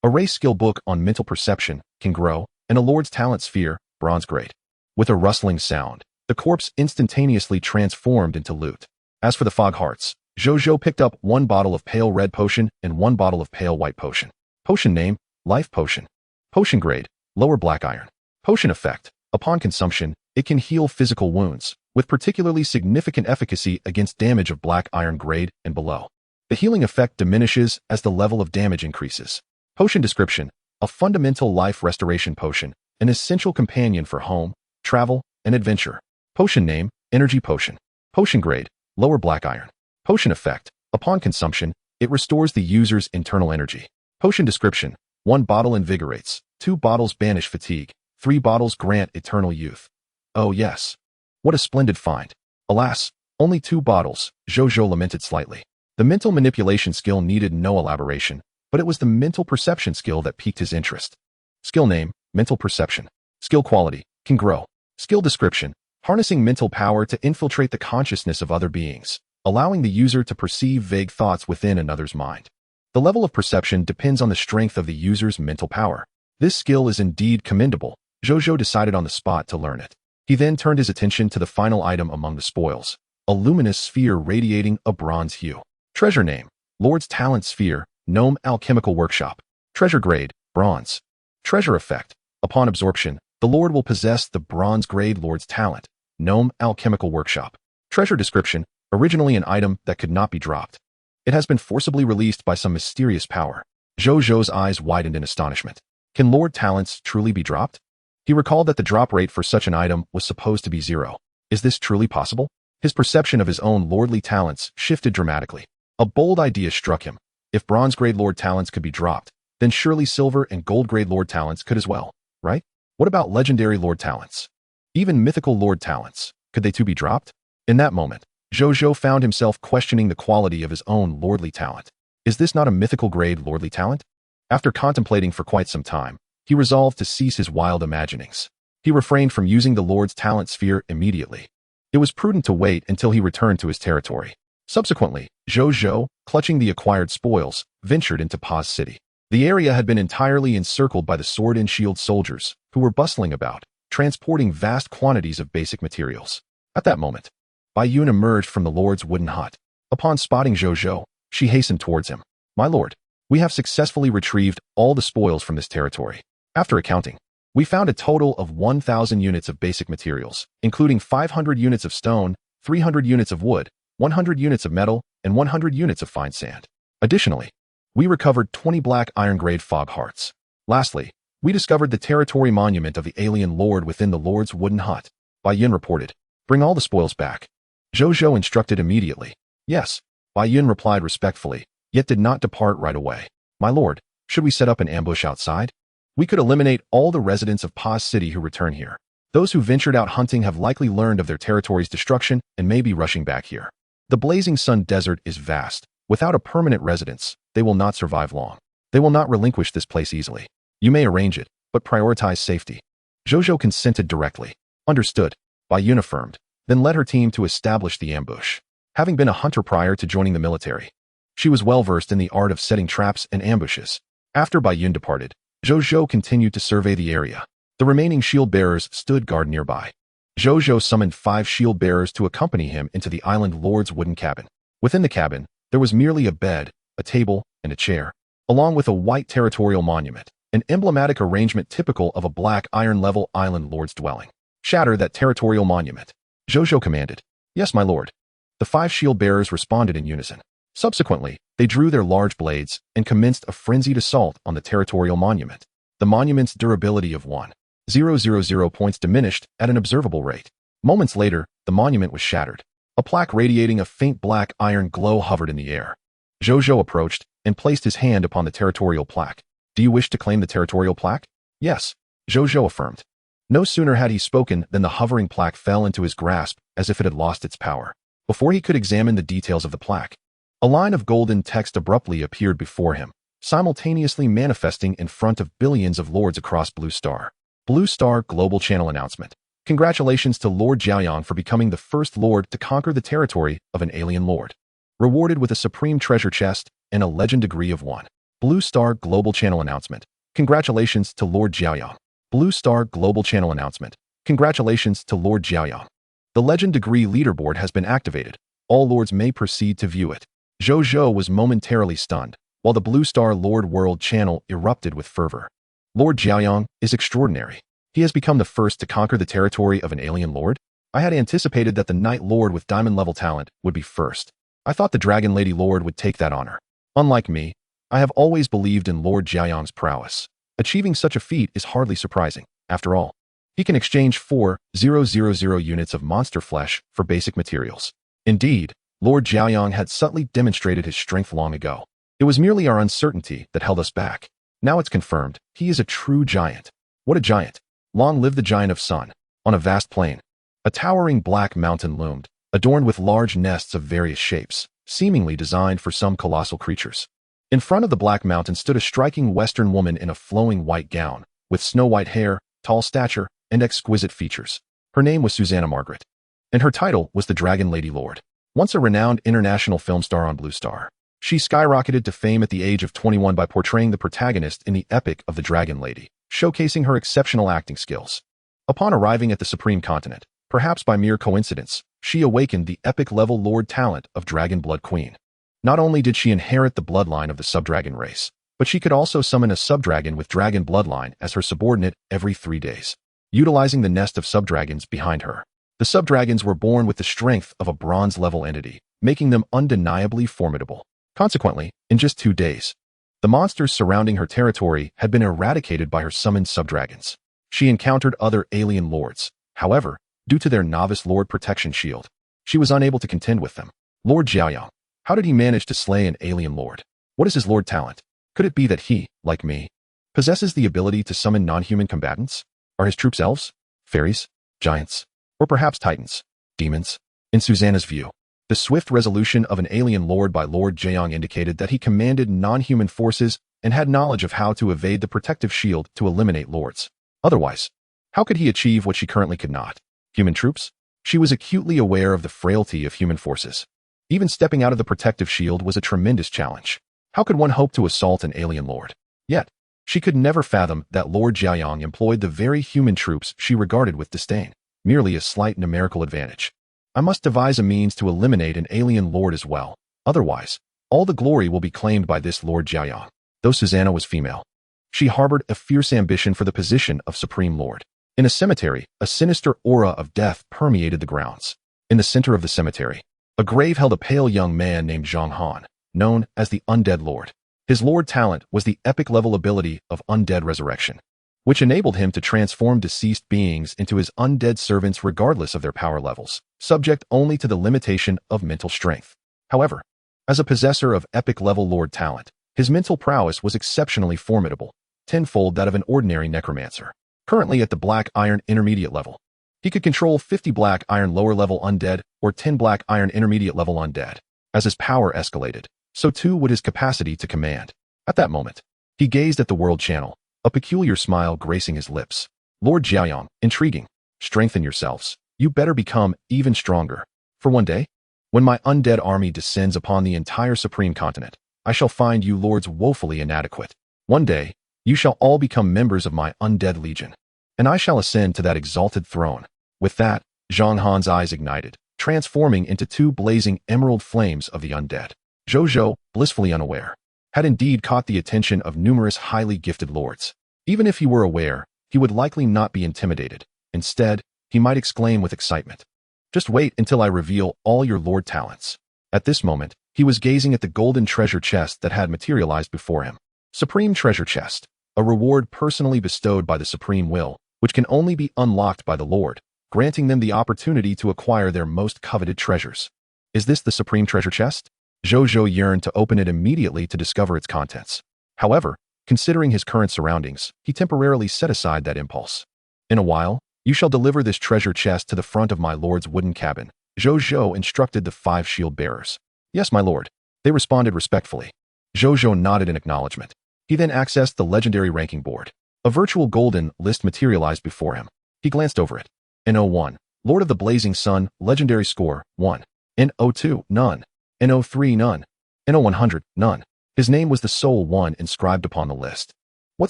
Array skill book on mental perception, can grow, and a Lord's talent sphere, bronze grade." With a rustling sound, the corpse instantaneously transformed into loot. As for the fog hearts, Zhou Zhou picked up 1 bottle of pale red potion and 1 bottle of pale white potion. Potion name, life potion. Potion grade, lower black iron. Potion effect, upon consumption, it can heal physical wounds, with particularly significant efficacy against damage of black iron grade and below. The healing effect diminishes as the level of damage increases. Potion description, a fundamental life restoration potion, an essential companion for home, travel, and adventure. Potion name, energy potion. Potion grade, lower black iron. Potion effect, upon consumption, it restores the user's internal energy. Potion description, 1 bottle invigorates, 2 bottles banish fatigue, 3 bottles grant eternal youth. Oh yes. What a splendid find. Alas, only 2 bottles, Zhou Zhou lamented slightly. The mental manipulation skill needed no elaboration, but it was the mental perception skill that piqued his interest. Skill name, mental perception. Skill quality, can grow. Skill description, harnessing mental power to infiltrate the consciousness of other beings, allowing the user to perceive vague thoughts within another's mind. The level of perception depends on the strength of the user's mental power. This skill is indeed commendable. Zhou Zhou decided on the spot to learn it. He then turned his attention to the final item among the spoils, a luminous sphere radiating a bronze hue. Treasure name, Lord's Talent Sphere, Gnome Alchemical Workshop. Treasure grade, bronze. Treasure effect, upon absorption, the Lord will possess the bronze grade Lord's Talent, Gnome Alchemical Workshop. Treasure description, originally an item that could not be dropped. It has been forcibly released by some mysterious power. Zhou Zhou's eyes widened in astonishment. Can Lord Talents truly be dropped? He recalled that the drop rate for such an item was supposed to be 0. Is this truly possible? His perception of his own lordly talents shifted dramatically. A bold idea struck him. If bronze-grade Lord Talents could be dropped, then surely silver and gold-grade Lord Talents could as well, right? What about legendary Lord Talents? Even mythical Lord Talents, could they too be dropped? In that moment, Zhou Zhou found himself questioning the quality of his own lordly talent. Is this not a mythical grade lordly talent? After contemplating for quite some time, he resolved to cease his wild imaginings. He refrained from using the Lord's talent sphere immediately. It was prudent to wait until he returned to his territory. Subsequently, Zhou Zhou, clutching the acquired spoils, ventured into Paz City. The area had been entirely encircled by the sword and shield soldiers, who were bustling about, transporting vast quantities of basic materials. At that moment, Bai Yun emerged from the Lord's wooden hut. Upon spotting Zhou Zhou, she hastened towards him. "My lord, we have successfully retrieved all the spoils from this territory. After accounting, we found a total of 1,000 units of basic materials, including 500 units of stone, 300 units of wood, 100 units of metal, and 100 units of fine sand. Additionally, we recovered 20 black iron-grade fog hearts. Lastly, we discovered the territory monument of the alien lord within the Lord's wooden hut." Bai Yun reported. "Bring all the spoils back." Zhou Zhou instructed immediately. "Yes," Bai Yun replied respectfully, yet did not depart right away. "My lord, should we set up an ambush outside? We could eliminate all the residents of Paz City who return here. Those who ventured out hunting have likely learned of their territory's destruction and may be rushing back here. The Blazing Sun Desert is vast. Without a permanent residence, they will not survive long. They will not relinquish this place easily. You may arrange it, but prioritize safety." Zhou Zhou consented directly. "Understood," Bai Yun affirmed, then led her team to establish the ambush. Having been a hunter prior to joining the military, she was well versed in the art of setting traps and ambushes. After Bai Yun departed, Zhou Zhou continued to survey the area. The remaining shield-bearers stood guard nearby. Zhou Zhou summoned 5 shield-bearers to accompany him into the island lord's wooden cabin. Within the cabin, there was merely a bed, a table, and a chair, along with a white territorial monument, an emblematic arrangement typical of a black iron-level island lord's dwelling. Shatter that territorial monument. Zhou Zhou commanded. Yes, my lord. The 5 shield-bearers responded in unison. Subsequently, they drew their large blades and commenced a frenzied assault on the territorial monument. The monument's durability of 1,000 points diminished at an observable rate. Moments later, the monument was shattered. A plaque radiating a faint black iron glow hovered in the air. Zhou Zhou approached and placed his hand upon the territorial plaque. Do you wish to claim the territorial plaque? Yes, Zhou Zhou affirmed. No sooner had he spoken than the hovering plaque fell into his grasp as if it had lost its power. Before he could examine the details of the plaque, a line of golden text abruptly appeared before him, simultaneously manifesting in front of billions of lords across Blue Star. Blue Star Global Channel Announcement. Congratulations to Lord Jiaoyang for becoming the first lord to conquer the territory of an alien lord. Rewarded with a supreme treasure chest and a legend degree of 1. Blue Star Global Channel Announcement. Congratulations to Lord Jiaoyang. Blue Star Global Channel Announcement. Congratulations to Lord Jiaoyang. The legend degree leaderboard has been activated. All lords may proceed to view it. Zhou Zhou was momentarily stunned, while the Blue Star Lord World channel erupted with fervor. Lord Jiaoyang is extraordinary. He has become the first to conquer the territory of an alien lord? I had anticipated that the Night Lord with diamond-level talent would be first. I thought the Dragon Lady Lord would take that honor. Unlike me, I have always believed in Lord Jiaoyang's prowess. Achieving such a feat is hardly surprising. After all, he can exchange 4,000 units of monster flesh for basic materials. Indeed, Lord Jiaoyang had subtly demonstrated his strength long ago. It was merely our uncertainty that held us back. Now it's confirmed, he is a true giant. What a giant! Long live the giant of sun. On a vast plain, a towering black mountain loomed, adorned with large nests of various shapes, seemingly designed for some colossal creatures. In front of the black mountain stood a striking Western woman in a flowing white gown, with snow-white hair, tall stature, and exquisite features. Her name was Susanna Margaret, and her title was the Dragon Lady Lord. Once a renowned international film star on Blue Star, she skyrocketed to fame at the age of 21 by portraying the protagonist in the epic of the Dragon Lady, showcasing her exceptional acting skills. Upon arriving at the Supreme Continent, perhaps by mere coincidence, she awakened the epic-level Lord talent of Dragon Blood Queen. Not only did she inherit the bloodline of the subdragon race, but she could also summon a subdragon with dragon bloodline as her subordinate every 3 days. Utilizing the nest of subdragons behind her, the subdragons were born with the strength of a bronze-level entity, making them undeniably formidable. Consequently, in just 2 days, the monsters surrounding her territory had been eradicated by her summoned subdragons. She encountered other alien lords. However, due to their novice lord protection shield, she was unable to contend with them. Lord Jiaoyang, how did he manage to slay an alien lord? What is his lord talent? Could it be that he, like me, possesses the ability to summon non-human combatants? Are his troops elves, fairies, giants, or perhaps titans, demons? In Susanna's view, the swift resolution of an alien lord by Lord Jiaoyang indicated that he commanded non-human forces and had knowledge of how to evade the protective shield to eliminate lords. Otherwise, how could he achieve what she currently could not? Human troops? She was acutely aware of the frailty of human forces. Even stepping out of the protective shield was a tremendous challenge. How could one hope to assault an alien lord? Yet, she could never fathom that Lord Jiaoyang employed the very human troops she regarded with disdain, merely a slight numerical advantage. I must devise a means to eliminate an alien lord as well. Otherwise, all the glory will be claimed by this Lord Jiaoyang. Though Susanna was female, she harbored a fierce ambition for the position of Supreme Lord. In a cemetery, a sinister aura of death permeated the grounds. In the center of the cemetery, a grave held a pale young man named Zhang Han, known as the Undead Lord. His lord talent was the epic-level ability of Undead Resurrection, which enabled him to transform deceased beings into his undead servants regardless of their power levels, subject only to the limitation of mental strength. However, as a possessor of epic-level lord talent, his mental prowess was exceptionally formidable, tenfold that of an ordinary necromancer. Currently at the Black Iron Intermediate level, he could control 50 Black Iron lower-level undead or 10 Black Iron Intermediate-level undead. As his power escalated, so too would his capacity to command. At that moment, he gazed at the world channel, a peculiar smile gracing his lips. Lord Jiaoyang, intriguing. Strengthen yourselves. You better become even stronger. For one day, when my undead army descends upon the entire Supreme Continent, I shall find you lords woefully inadequate. One day, You shall all become members of my undead legion, and I shall ascend to that exalted throne." With that, Zhang Han's eyes ignited, transforming into two blazing emerald flames of the undead. Zhou Zhou, blissfully unaware, had indeed caught the attention of numerous highly gifted lords. Even if he were aware, he would likely not be intimidated. Instead, he might exclaim with excitement, "Just wait until I reveal all your lord talents." At this moment, he was gazing at the golden treasure chest that had materialized before him. Supreme Treasure Chest, a reward personally bestowed by the Supreme Will, which can only be unlocked by the Lord, granting them the opportunity to acquire their most coveted treasures. Is this the Supreme Treasure Chest? Zhou Zhou yearned to open it immediately to discover its contents. However, considering his current surroundings, he temporarily set aside that impulse. "In a while, you shall deliver this treasure chest to the front of my lord's wooden cabin," Zhou Zhou instructed the 5 shield bearers. "Yes, my lord," they responded respectfully. Zhou Zhou nodded in acknowledgement. He then accessed the legendary ranking board. A virtual golden list materialized before him. He glanced over it. NO1, Lord of the Blazing Sun, legendary score, 1. NO2, none. NO3, none. NO100, none. His name was the sole one inscribed upon the list. What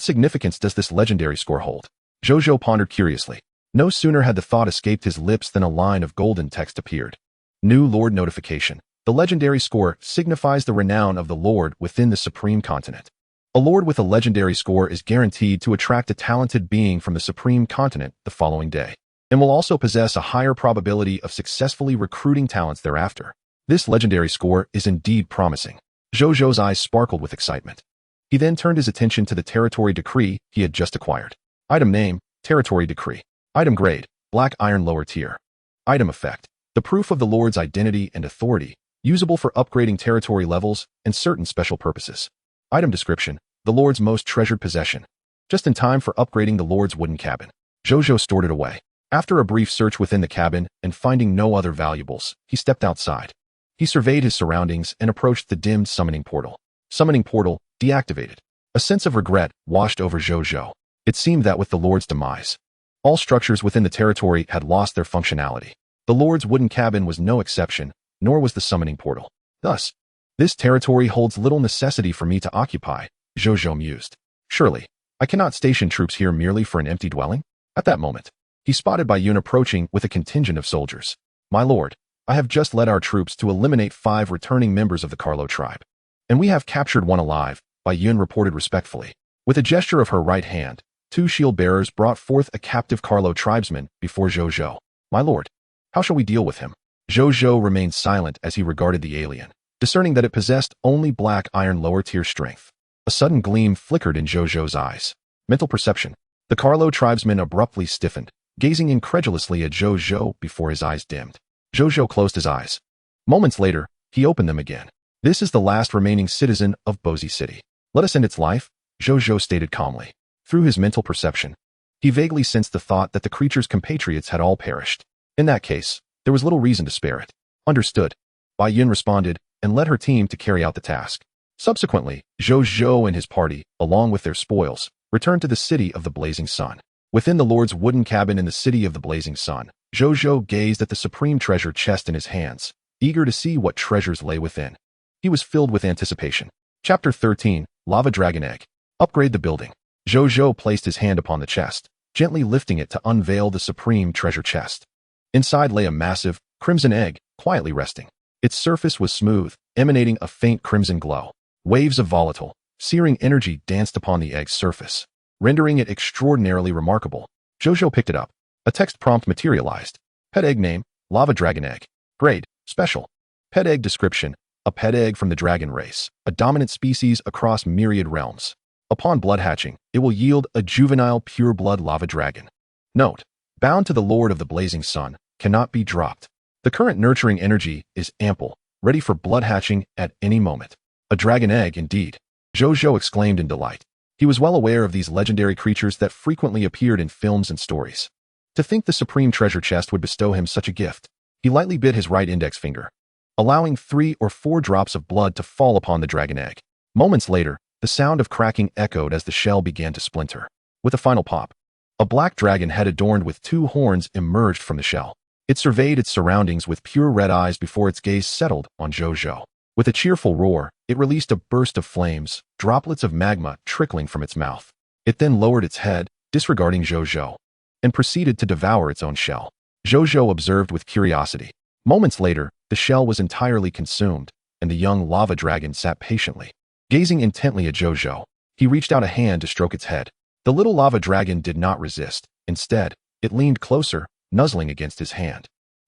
significance does this legendary score hold? Zhou Zhou pondered curiously. No sooner had the thought escaped his lips than a line of golden text appeared. New Lord notification. The legendary score signifies the renown of the Lord within the Supreme Continent. A Lord with a legendary score is guaranteed to attract a talented being from the Supreme Continent the following day, and will also possess a higher probability of successfully recruiting talents thereafter. This legendary score is indeed promising. Zhou Zhou's eyes sparkled with excitement. He then turned his attention to the territory decree he had just acquired. Item name, Territory Decree. Item grade, Black Iron lower tier. Item effect, the proof of the Lord's identity and authority, usable for upgrading territory levels and certain special purposes. Item description, the Lord's most treasured possession. Just in time for upgrading the Lord's wooden cabin. Zhou Zhou stored it away. After a brief search within the cabin and finding no other valuables, he stepped outside. He surveyed his surroundings and approached the dimmed summoning portal. Summoning portal deactivated. A sense of regret washed over Zhou Zhou. It seemed that with the Lord's demise, all structures within the territory had lost their functionality. The Lord's wooden cabin was no exception, nor was the summoning portal. Thus, this territory holds little necessity for me to occupy, Zhou Zhou mused. Surely, I cannot station troops here merely for an empty dwelling? At that moment, he spotted Bai Yun approaching with a contingent of soldiers. "My lord, I have just led our troops to eliminate 5 returning members of the Carlo tribe. And we have captured one alive," Bai Yun reported respectfully. With a gesture of her right hand, 2 shield bearers brought forth a captive Carlo tribesman before Zhou Zhou. "My lord, how shall we deal with him?" Zhou Zhou remained silent as he regarded the alien, discerning that it possessed only black iron lower tier strength. A sudden gleam flickered in Zhou Zhou's eyes. Mental perception. The Carlo tribesman abruptly stiffened, gazing incredulously at Zhou Zhou before his eyes dimmed. Zhou Zhou closed his eyes. Moments later, he opened them again. "This is the last remaining citizen of Bozi City. Let us end its life," Zhou Zhou stated calmly. Through his mental perception, he vaguely sensed the thought that the creature's compatriots had all perished. In that case, there was little reason to spare it. "Understood," Bai Yun responded and led her team to carry out the task. Subsequently, Zhou Zhou and his party, along with their spoils, returned to the City of the Blazing Sun. Within the Lord's wooden cabin in the City of the Blazing Sun, Zhou Zhou gazed at the supreme treasure chest in his hands, eager to see what treasures lay within. He was filled with anticipation. Chapter 13, Lava Dragon Egg. Upgrade the building. Zhou Zhou placed his hand upon the chest, gently lifting it to unveil the supreme treasure chest. Inside lay a massive, crimson egg, quietly resting. Its surface was smooth, emanating a faint crimson glow. Waves of volatile, searing energy danced upon the egg's surface, rendering it extraordinarily remarkable. Zhou Zhou picked it up. A text prompt materialized. Pet egg name, Lava Dragon Egg. Grade, Special. Pet egg description, a pet egg from the dragon race, a dominant species across myriad realms. Upon blood hatching, it will yield a juvenile pure-blood lava dragon. Note, bound to the Lord of the Blazing Sun, cannot be dropped. The current nurturing energy is ample, ready for blood hatching at any moment. A dragon egg indeed, Zhou Zhou exclaimed in delight. He was well aware of these legendary creatures that frequently appeared in films and stories. To think the supreme treasure chest would bestow him such a gift, he lightly bit his right index finger, allowing 3 or 4 drops of blood to fall upon the dragon egg. Moments later, the sound of cracking echoed as the shell began to splinter. With a final pop, a black dragon head adorned with 2 horns emerged from the shell. It surveyed its surroundings with pure red eyes before its gaze settled on Zhou Zhou. With a cheerful roar, it released a burst of flames, droplets of magma trickling from its mouth. It then lowered its head, disregarding Zhou Zhou, and proceeded to devour its own shell. Zhou Zhou observed with curiosity. Moments later, the shell was entirely consumed, and the young lava dragon sat patiently, gazing intently at Zhou Zhou. He reached out a hand to stroke its head. The little lava dragon did not resist. Instead, it leaned closer, nuzzling against his hand.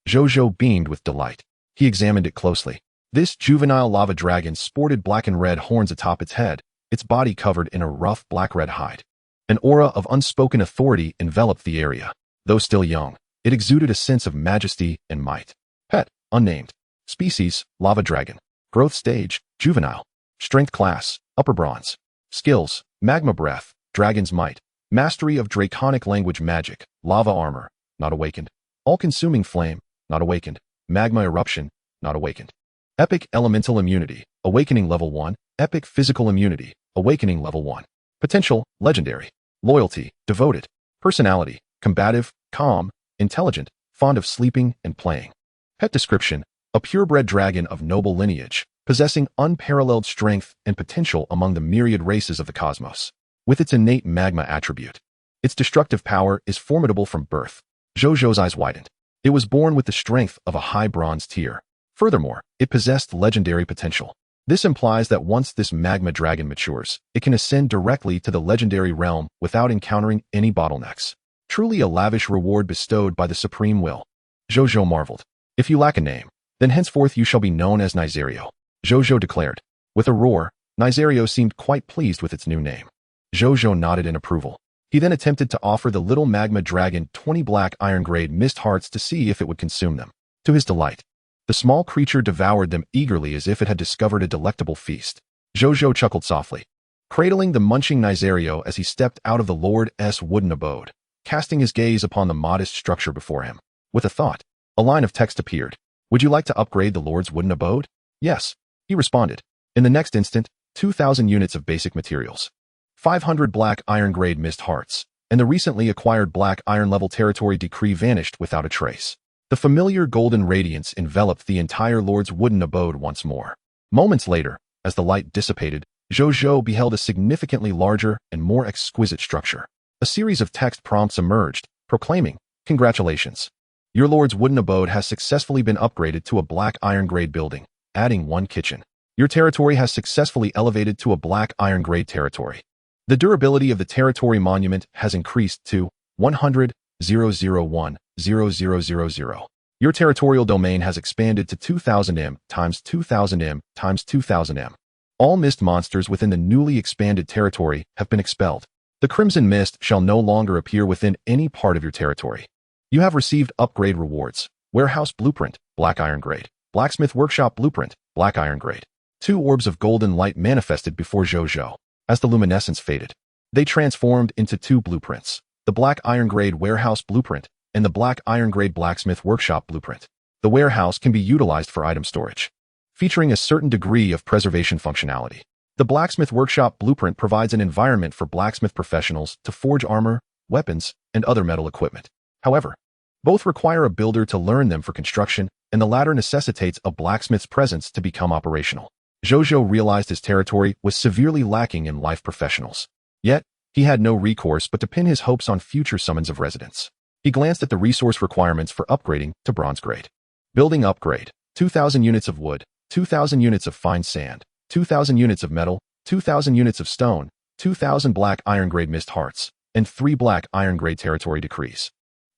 Zhou Zhou beamed with delight. He examined it closely. This juvenile lava dragon sported black and red horns atop its head, its body covered in a rough black-red hide. An aura of unspoken authority enveloped the area. Though still young, it exuded a sense of majesty and might. Pet, unnamed. Species, lava dragon. Growth stage, juvenile. Strength class, upper bronze. Skills, magma breath, dragon's might. Mastery of draconic language magic, lava armor, not awakened. All-consuming flame, not awakened. Magma eruption, not awakened. Epic elemental immunity, awakening level 1. Epic physical immunity, awakening level 1. Potential, legendary. Loyalty, devoted. Personality, combative, calm, intelligent, fond of sleeping and playing. Pet description, a purebred dragon of noble lineage, possessing unparalleled strength and potential among the myriad races of the cosmos. With its innate magma attribute, its destructive power is formidable from birth. Zhou Zhou's eyes widened. It was born with the strength of a high bronze tier. Furthermore, it possessed legendary potential. This implies that once this magma dragon matures, it can ascend directly to the legendary realm without encountering any bottlenecks. Truly a lavish reward bestowed by the supreme will. Zhou Zhou marveled. If you lack a name, then henceforth you shall be known as Nizario. Zhou Zhou declared. With a roar, Nizario seemed quite pleased with its new name. Zhou Zhou nodded in approval. He then attempted to offer the little magma dragon 20 black iron-grade mist hearts to see if it would consume them. To his delight, the small creature devoured them eagerly as if it had discovered a delectable feast. Zhou Zhou chuckled softly, cradling the munching Nizario as he stepped out of the Lord's wooden abode, casting his gaze upon the modest structure before him. With a thought, a line of text appeared. Would you like to upgrade the Lord's wooden abode? Yes, he responded. In the next instant, 2,000 units of basic materials, 500 black iron-grade mist hearts, and the recently acquired black iron-level territory decree vanished without a trace. The familiar golden radiance enveloped the entire Lord's wooden abode once more. Moments later, as the light dissipated, Zhou Zhou beheld a significantly larger and more exquisite structure. A series of text prompts emerged, proclaiming, "Congratulations. Your Lord's wooden abode has successfully been upgraded to a black iron-grade building, adding 1 kitchen. Your territory has successfully elevated to a black iron-grade territory. The durability of the territory monument has increased to 100,001,0000. Your territorial domain has expanded to 2000 m times 2000 m times 2000 m. All mist monsters within the newly expanded territory have been expelled. The crimson mist shall no longer appear within any part of your territory. You have received upgrade rewards. Warehouse blueprint, black iron grade. Blacksmith workshop blueprint, black iron grade." 2 orbs of golden light manifested before Zhou Zhou. As the luminescence faded, they transformed into 2 blueprints, the black iron grade warehouse blueprint and the black iron grade blacksmith workshop blueprint. The warehouse can be utilized for item storage, featuring a certain degree of preservation functionality. The blacksmith workshop blueprint provides an environment for blacksmith professionals to forge armor, weapons, and other metal equipment. However, both require a builder to learn them for construction, and the latter necessitates a blacksmith's presence to become operational. Zhou Zhou realized his territory was severely lacking in life professionals. Yet, he had no recourse but to pin his hopes on future summons of residents. He glanced at the resource requirements for upgrading to bronze grade. Building upgrade, 2,000 units of wood, 2,000 units of fine sand, 2,000 units of metal, 2,000 units of stone, 2,000 black iron grade mist hearts, and 3 black iron grade territory decrees.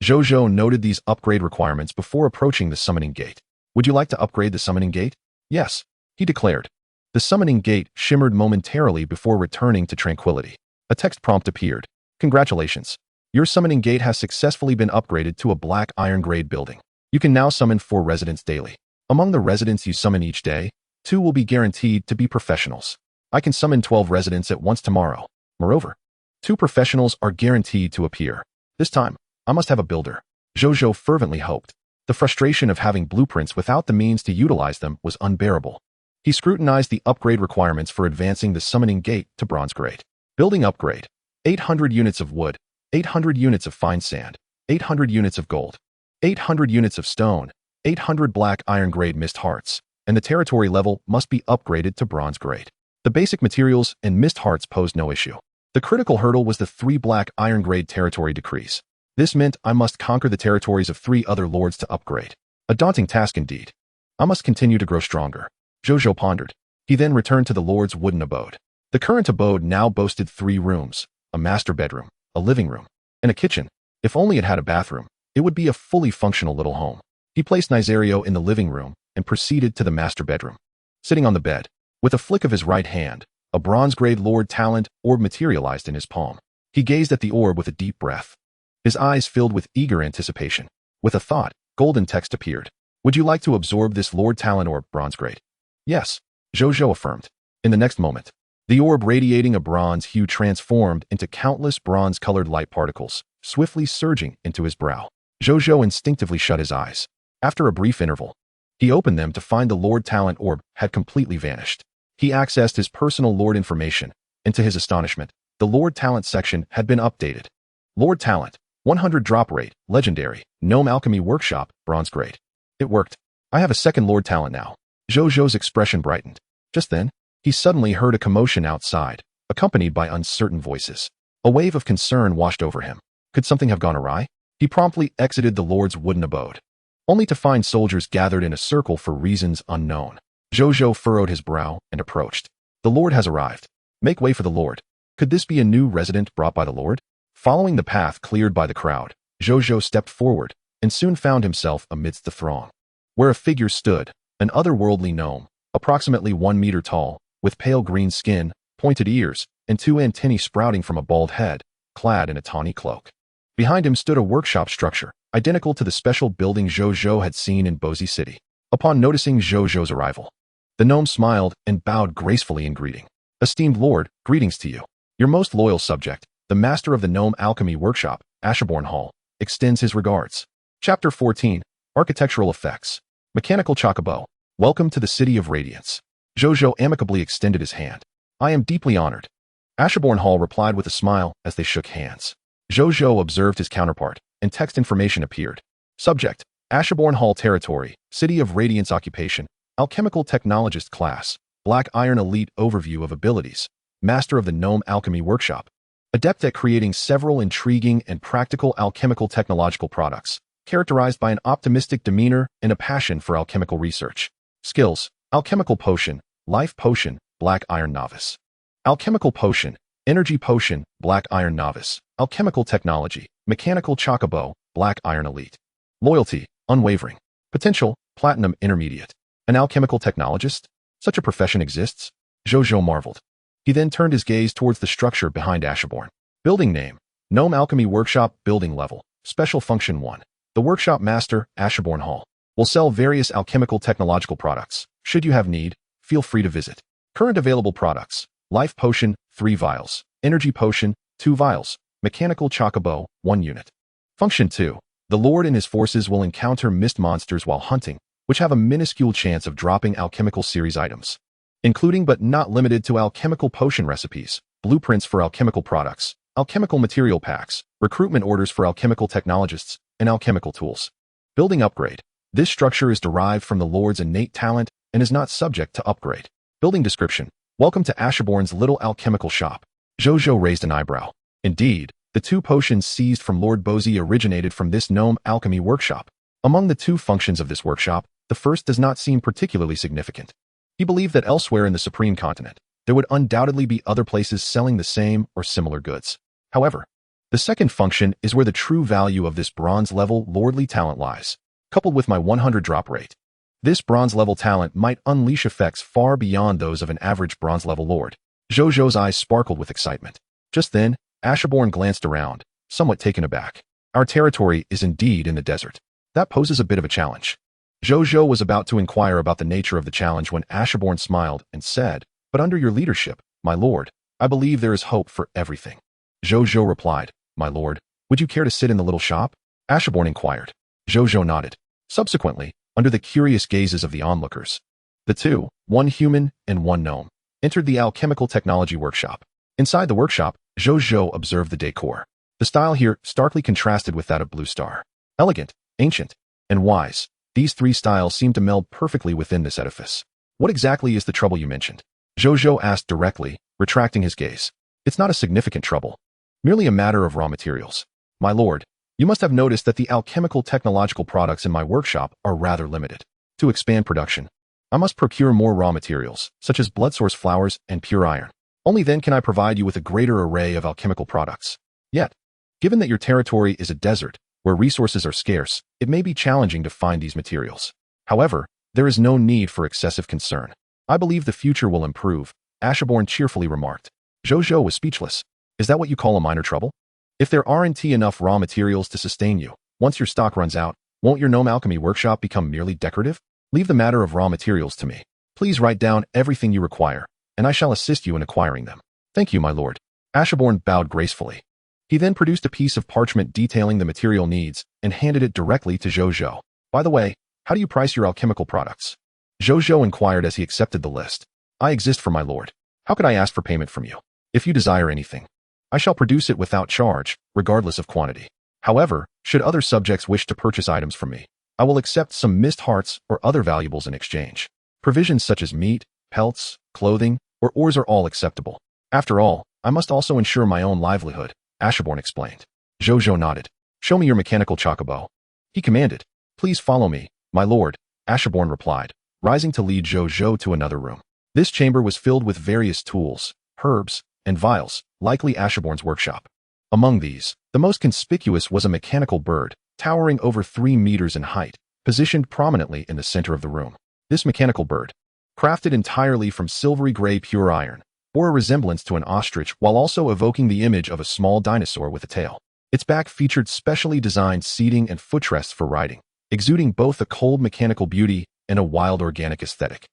Zhou Zhou noted these upgrade requirements before approaching the summoning gate. Would you like to upgrade the summoning gate? Yes, he declared. The summoning gate shimmered momentarily before returning to tranquility. A text prompt appeared. Congratulations. Your summoning gate has successfully been upgraded to a black iron grade building. You can now summon 4 residents daily. Among the residents you summon each day, 2 will be guaranteed to be professionals. I can summon 12 residents at once tomorrow. Moreover, 2 professionals are guaranteed to appear. This time, I must have a builder. Zhou Zhou fervently hoped. The frustration of having blueprints without the means to utilize them was unbearable. He scrutinized the upgrade requirements for advancing the summoning gate to bronze grade. Building upgrade, 800 units of wood, 800 units of fine sand, 800 units of gold, 800 units of stone, 800 black iron grade mist hearts, and the territory level must be upgraded to bronze grade. The basic materials and mist hearts posed no issue. The critical hurdle was the 3 black iron grade territory decrees. This meant I must conquer the territories of 3 other lords to upgrade. A daunting task indeed. I must continue to grow stronger. Zhou Zhou pondered. He then returned to the lord's wooden abode. The current abode now boasted 3 rooms, a master bedroom, a living room, and a kitchen. If only it had a bathroom, it would be a fully functional little home. He placed Nizario in the living room and proceeded to the master bedroom. Sitting on the bed, with a flick of his right hand, a bronze-grade Lord Talent orb materialized in his palm. He gazed at the orb with a deep breath. His eyes filled with eager anticipation. With a thought, golden text appeared. Would you like to absorb this Lord Talent orb, bronze-grade? Yes, Zhou Zhou affirmed. In the next moment, the orb radiating a bronze hue transformed into countless bronze-colored light particles, swiftly surging into his brow. Zhou Zhou instinctively shut his eyes. After a brief interval, he opened them to find the Lord Talent orb had completely vanished. He accessed his personal Lord information, and to his astonishment, the Lord Talent section had been updated. Lord Talent, 100 drop rate, legendary, Gnome Alchemy Workshop, bronze grade. It worked. I have a second Lord Talent now. Zhou Zhou's expression brightened. Just then, he suddenly heard a commotion outside, accompanied by uncertain voices. A wave of concern washed over him. Could something have gone awry? He promptly exited the Lord's wooden abode, only to find soldiers gathered in a circle for reasons unknown. Zhou Zhou furrowed his brow and approached. The Lord has arrived. Make way for the Lord. Could this be a new resident brought by the Lord? Following the path cleared by the crowd, Zhou Zhou stepped forward and soon found himself amidst the throng. Where a figure stood, an otherworldly gnome, approximately 1 meter tall, with pale green skin, pointed ears, and 2 antennae sprouting from a bald head, clad in a tawny cloak. Behind him stood a workshop structure, identical to the special building Zhou Zhou had seen in Bozy City. Upon noticing Zhou Zhou's arrival, the gnome smiled and bowed gracefully in greeting. Esteemed Lord, greetings to you. Your most loyal subject, the master of the Gnome Alchemy Workshop, Ashaborn Hall, extends his regards. Chapter 14, Architectural Effects. Mechanical Chocobo. Welcome to the City of Radiance. Zhou Zhou amicably extended his hand. I am deeply honored. Ashaborn Hall replied with a smile as they shook hands. Zhou Zhou observed his counterpart, and text information appeared. Subject, Ashaborn Hall Territory, City of Radiance Occupation, Alchemical Technologist Class, Black Iron Elite Overview of Abilities, Master of the Gnome Alchemy Workshop, adept at creating several intriguing and practical alchemical technological products, characterized by an optimistic demeanor and a passion for alchemical research. Skills, Alchemical Potion, Life Potion, Black Iron Novice. Alchemical Potion, Energy Potion, Black Iron Novice. Alchemical Technology, Mechanical Chocobo, Black Iron Elite. Loyalty, Unwavering. Potential, Platinum Intermediate. An alchemical technologist? Such a profession exists? Zhou Zhou marveled. He then turned his gaze towards the structure behind Ashaborn. Building name, Gnome Alchemy Workshop Building Level. Special Function 1. The Workshop Master, Ashaborn Hall, will sell various alchemical technological products. Should you have need, feel free to visit. Current available products, Life Potion, 3 vials. Energy Potion, 2 vials. Mechanical Chocobo, 1 unit. Function 2. The Lord and his forces will encounter mist monsters while hunting, which have a minuscule chance of dropping alchemical series items, including but not limited to alchemical potion recipes, blueprints for alchemical products, alchemical material packs, recruitment orders for alchemical technologists, and alchemical tools. Building upgrade. This structure is derived from the Lord's innate talent and is not subject to upgrade. Building description. Welcome to Ashaborn's little alchemical shop. Zhou Zhou raised an eyebrow. Indeed, the 2 potions seized from Lord Bozy originated from this Gnome Alchemy Workshop. Among the 2 functions of this workshop, the first does not seem particularly significant. He believed that elsewhere in the Supreme Continent, there would undoubtedly be other places selling the same or similar goods. However, the second function is where the true value of this bronze-level lordly talent lies, coupled with my 100 drop rate. This bronze-level talent might unleash effects far beyond those of an average bronze-level lord. Zhou Zhou's eyes sparkled with excitement. Just then, Ashaborn glanced around, somewhat taken aback. Our territory is indeed in the desert. That poses a bit of a challenge. Zhou Zhou was about to inquire about the nature of the challenge when Ashaborn smiled and said, But under your leadership, my lord, I believe there is hope for everything. Zhou Zhou replied, My lord, would you care to sit in the little shop? Ashaborn inquired. Zhou Zhou nodded. Subsequently, under the curious gazes of the onlookers, the 2, 1 human and 1 gnome, entered the alchemical technology workshop. Inside the workshop, Zhou Zhou observed the decor. The style here starkly contrasted with that of Blue Star. Elegant, ancient, and wise, these 3 styles seem to meld perfectly within this edifice. What exactly is the trouble you mentioned? Zhou Zhou asked directly, retracting his gaze. It's not a significant trouble. Merely a matter of raw materials. My lord, you must have noticed that the alchemical technological products in my workshop are rather limited. To expand production, I must procure more raw materials, such as blood source flowers and pure iron. Only then can I provide you with a greater array of alchemical products. Yet, given that your territory is a desert, where resources are scarce, it may be challenging to find these materials. However, there is no need for excessive concern. I believe the future will improve, Ashaborn cheerfully remarked. Zhou Zhou was speechless. Is that what you call a minor trouble? If there aren't enough raw materials to sustain you, once your stock runs out, won't your gnome alchemy workshop become merely decorative? Leave the matter of raw materials to me. Please write down everything you require, and I shall assist you in acquiring them. Thank you, my lord. Ashaborn bowed gracefully. He then produced a piece of parchment detailing the material needs and handed it directly to Zhou Zhou. By the way, how do you price your alchemical products? Zhou Zhou inquired as he accepted the list. I exist for my lord. How could I ask for payment from you? If you desire anything, I shall produce it without charge, regardless of quantity. However, should other subjects wish to purchase items from me, I will accept some mist hearts or other valuables in exchange. Provisions such as meat, pelts, clothing, or ores are all acceptable. After all, I must also ensure my own livelihood, Ashaborn explained. Zhou Zhou nodded. Show me your mechanical chocobo. He commanded. Please follow me, my lord, Ashaborn replied, rising to lead Zhou Zhou to another room. This chamber was filled with various tools, herbs, and vials, likely Ashaborn's workshop. Among these, the most conspicuous was a mechanical bird, towering over 3 meters in height, positioned prominently in the center of the room. This mechanical bird, crafted entirely from silvery gray pure iron, bore a resemblance to an ostrich while also evoking the image of a small dinosaur with a tail. Its back featured specially designed seating and footrests for riding, exuding both a cold mechanical beauty and a wild organic aesthetic.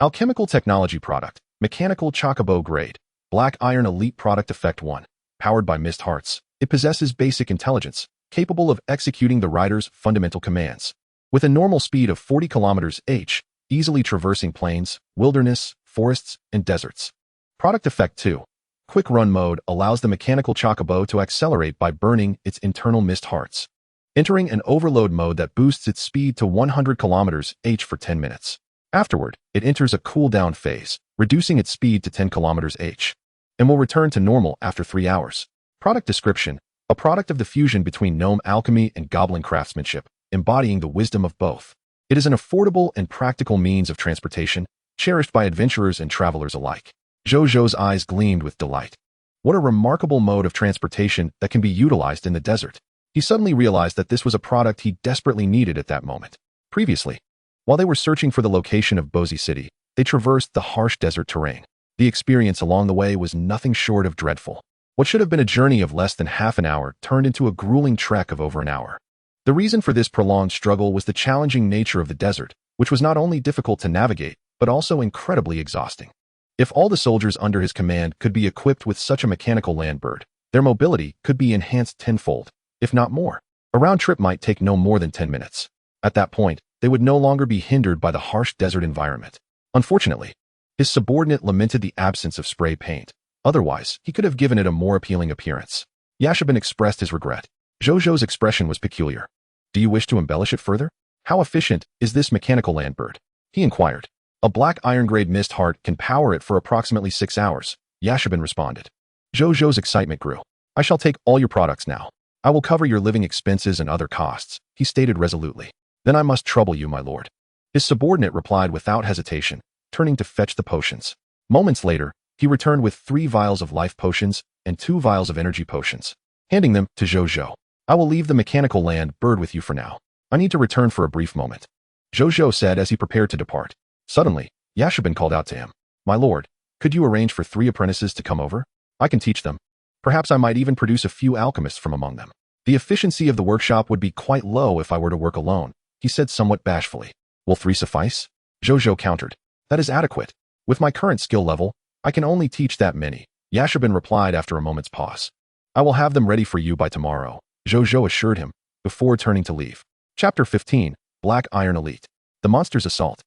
Alchemical technology product, mechanical chocobo grade, black iron elite product effect 1, powered by mist hearts. It possesses basic intelligence, capable of executing the rider's fundamental commands. With a normal speed of 40 km/h, easily traversing plains, wilderness, forests, and deserts. Product effect 2. Quick run mode allows the mechanical chocobo to accelerate by burning its internal mist hearts, entering an overload mode that boosts its speed to 100 km/h for 10 minutes. Afterward, it enters a cool-down phase, reducing its speed to 10 km/h, and will return to normal after 3 hours. Product description: a product of the fusion between gnome alchemy and goblin craftsmanship, embodying the wisdom of both. It is an affordable and practical means of transportation, cherished by adventurers and travelers alike. Zhou Zhou's eyes gleamed with delight. What a remarkable mode of transportation that can be utilized in the desert. He suddenly realized that this was a product he desperately needed at that moment. Previously, while they were searching for the location of Bozy City, they traversed the harsh desert terrain. The experience along the way was nothing short of dreadful. What should have been a journey of less than half an hour turned into a grueling trek of over an hour. The reason for this prolonged struggle was the challenging nature of the desert, which was not only difficult to navigate, but also incredibly exhausting. If all the soldiers under his command could be equipped with such a mechanical land bird, their mobility could be enhanced tenfold, if not more. A round trip might take no more than 10 minutes. At that point, they would no longer be hindered by the harsh desert environment. Unfortunately, his subordinate lamented the absence of spray paint. Otherwise, he could have given it a more appealing appearance. Yashabin expressed his regret. Zhou Zhou's expression was peculiar. Do you wish to embellish it further? How efficient is this mechanical land bird? He inquired. A black iron-grade mist heart can power it for approximately 6 hours, Yashabin responded. Zhou Zhou's excitement grew. I shall take all your products now. I will cover your living expenses and other costs, he stated resolutely. Then I must trouble you, my lord. His subordinate replied without hesitation, turning to fetch the potions. Moments later, he returned with 3 vials of life potions and 2 vials of energy potions, handing them to Zhou Zhou. I will leave the mechanical land bird with you for now. I need to return for a brief moment, Zhou Zhou said as he prepared to depart. Suddenly, Yashabin called out to him. My lord, could you arrange for 3 apprentices to come over? I can teach them. Perhaps I might even produce a few alchemists from among them. The efficiency of the workshop would be quite low if I were to work alone, he said somewhat bashfully. Will 3 suffice? Zhou Zhou countered. That is adequate. With my current skill level, I can only teach that many, Yashabin replied after a moment's pause. I will have them ready for you by tomorrow, Zhou Zhou assured him, before turning to leave. Chapter 15, Black Iron Elite. The Monster's Assault.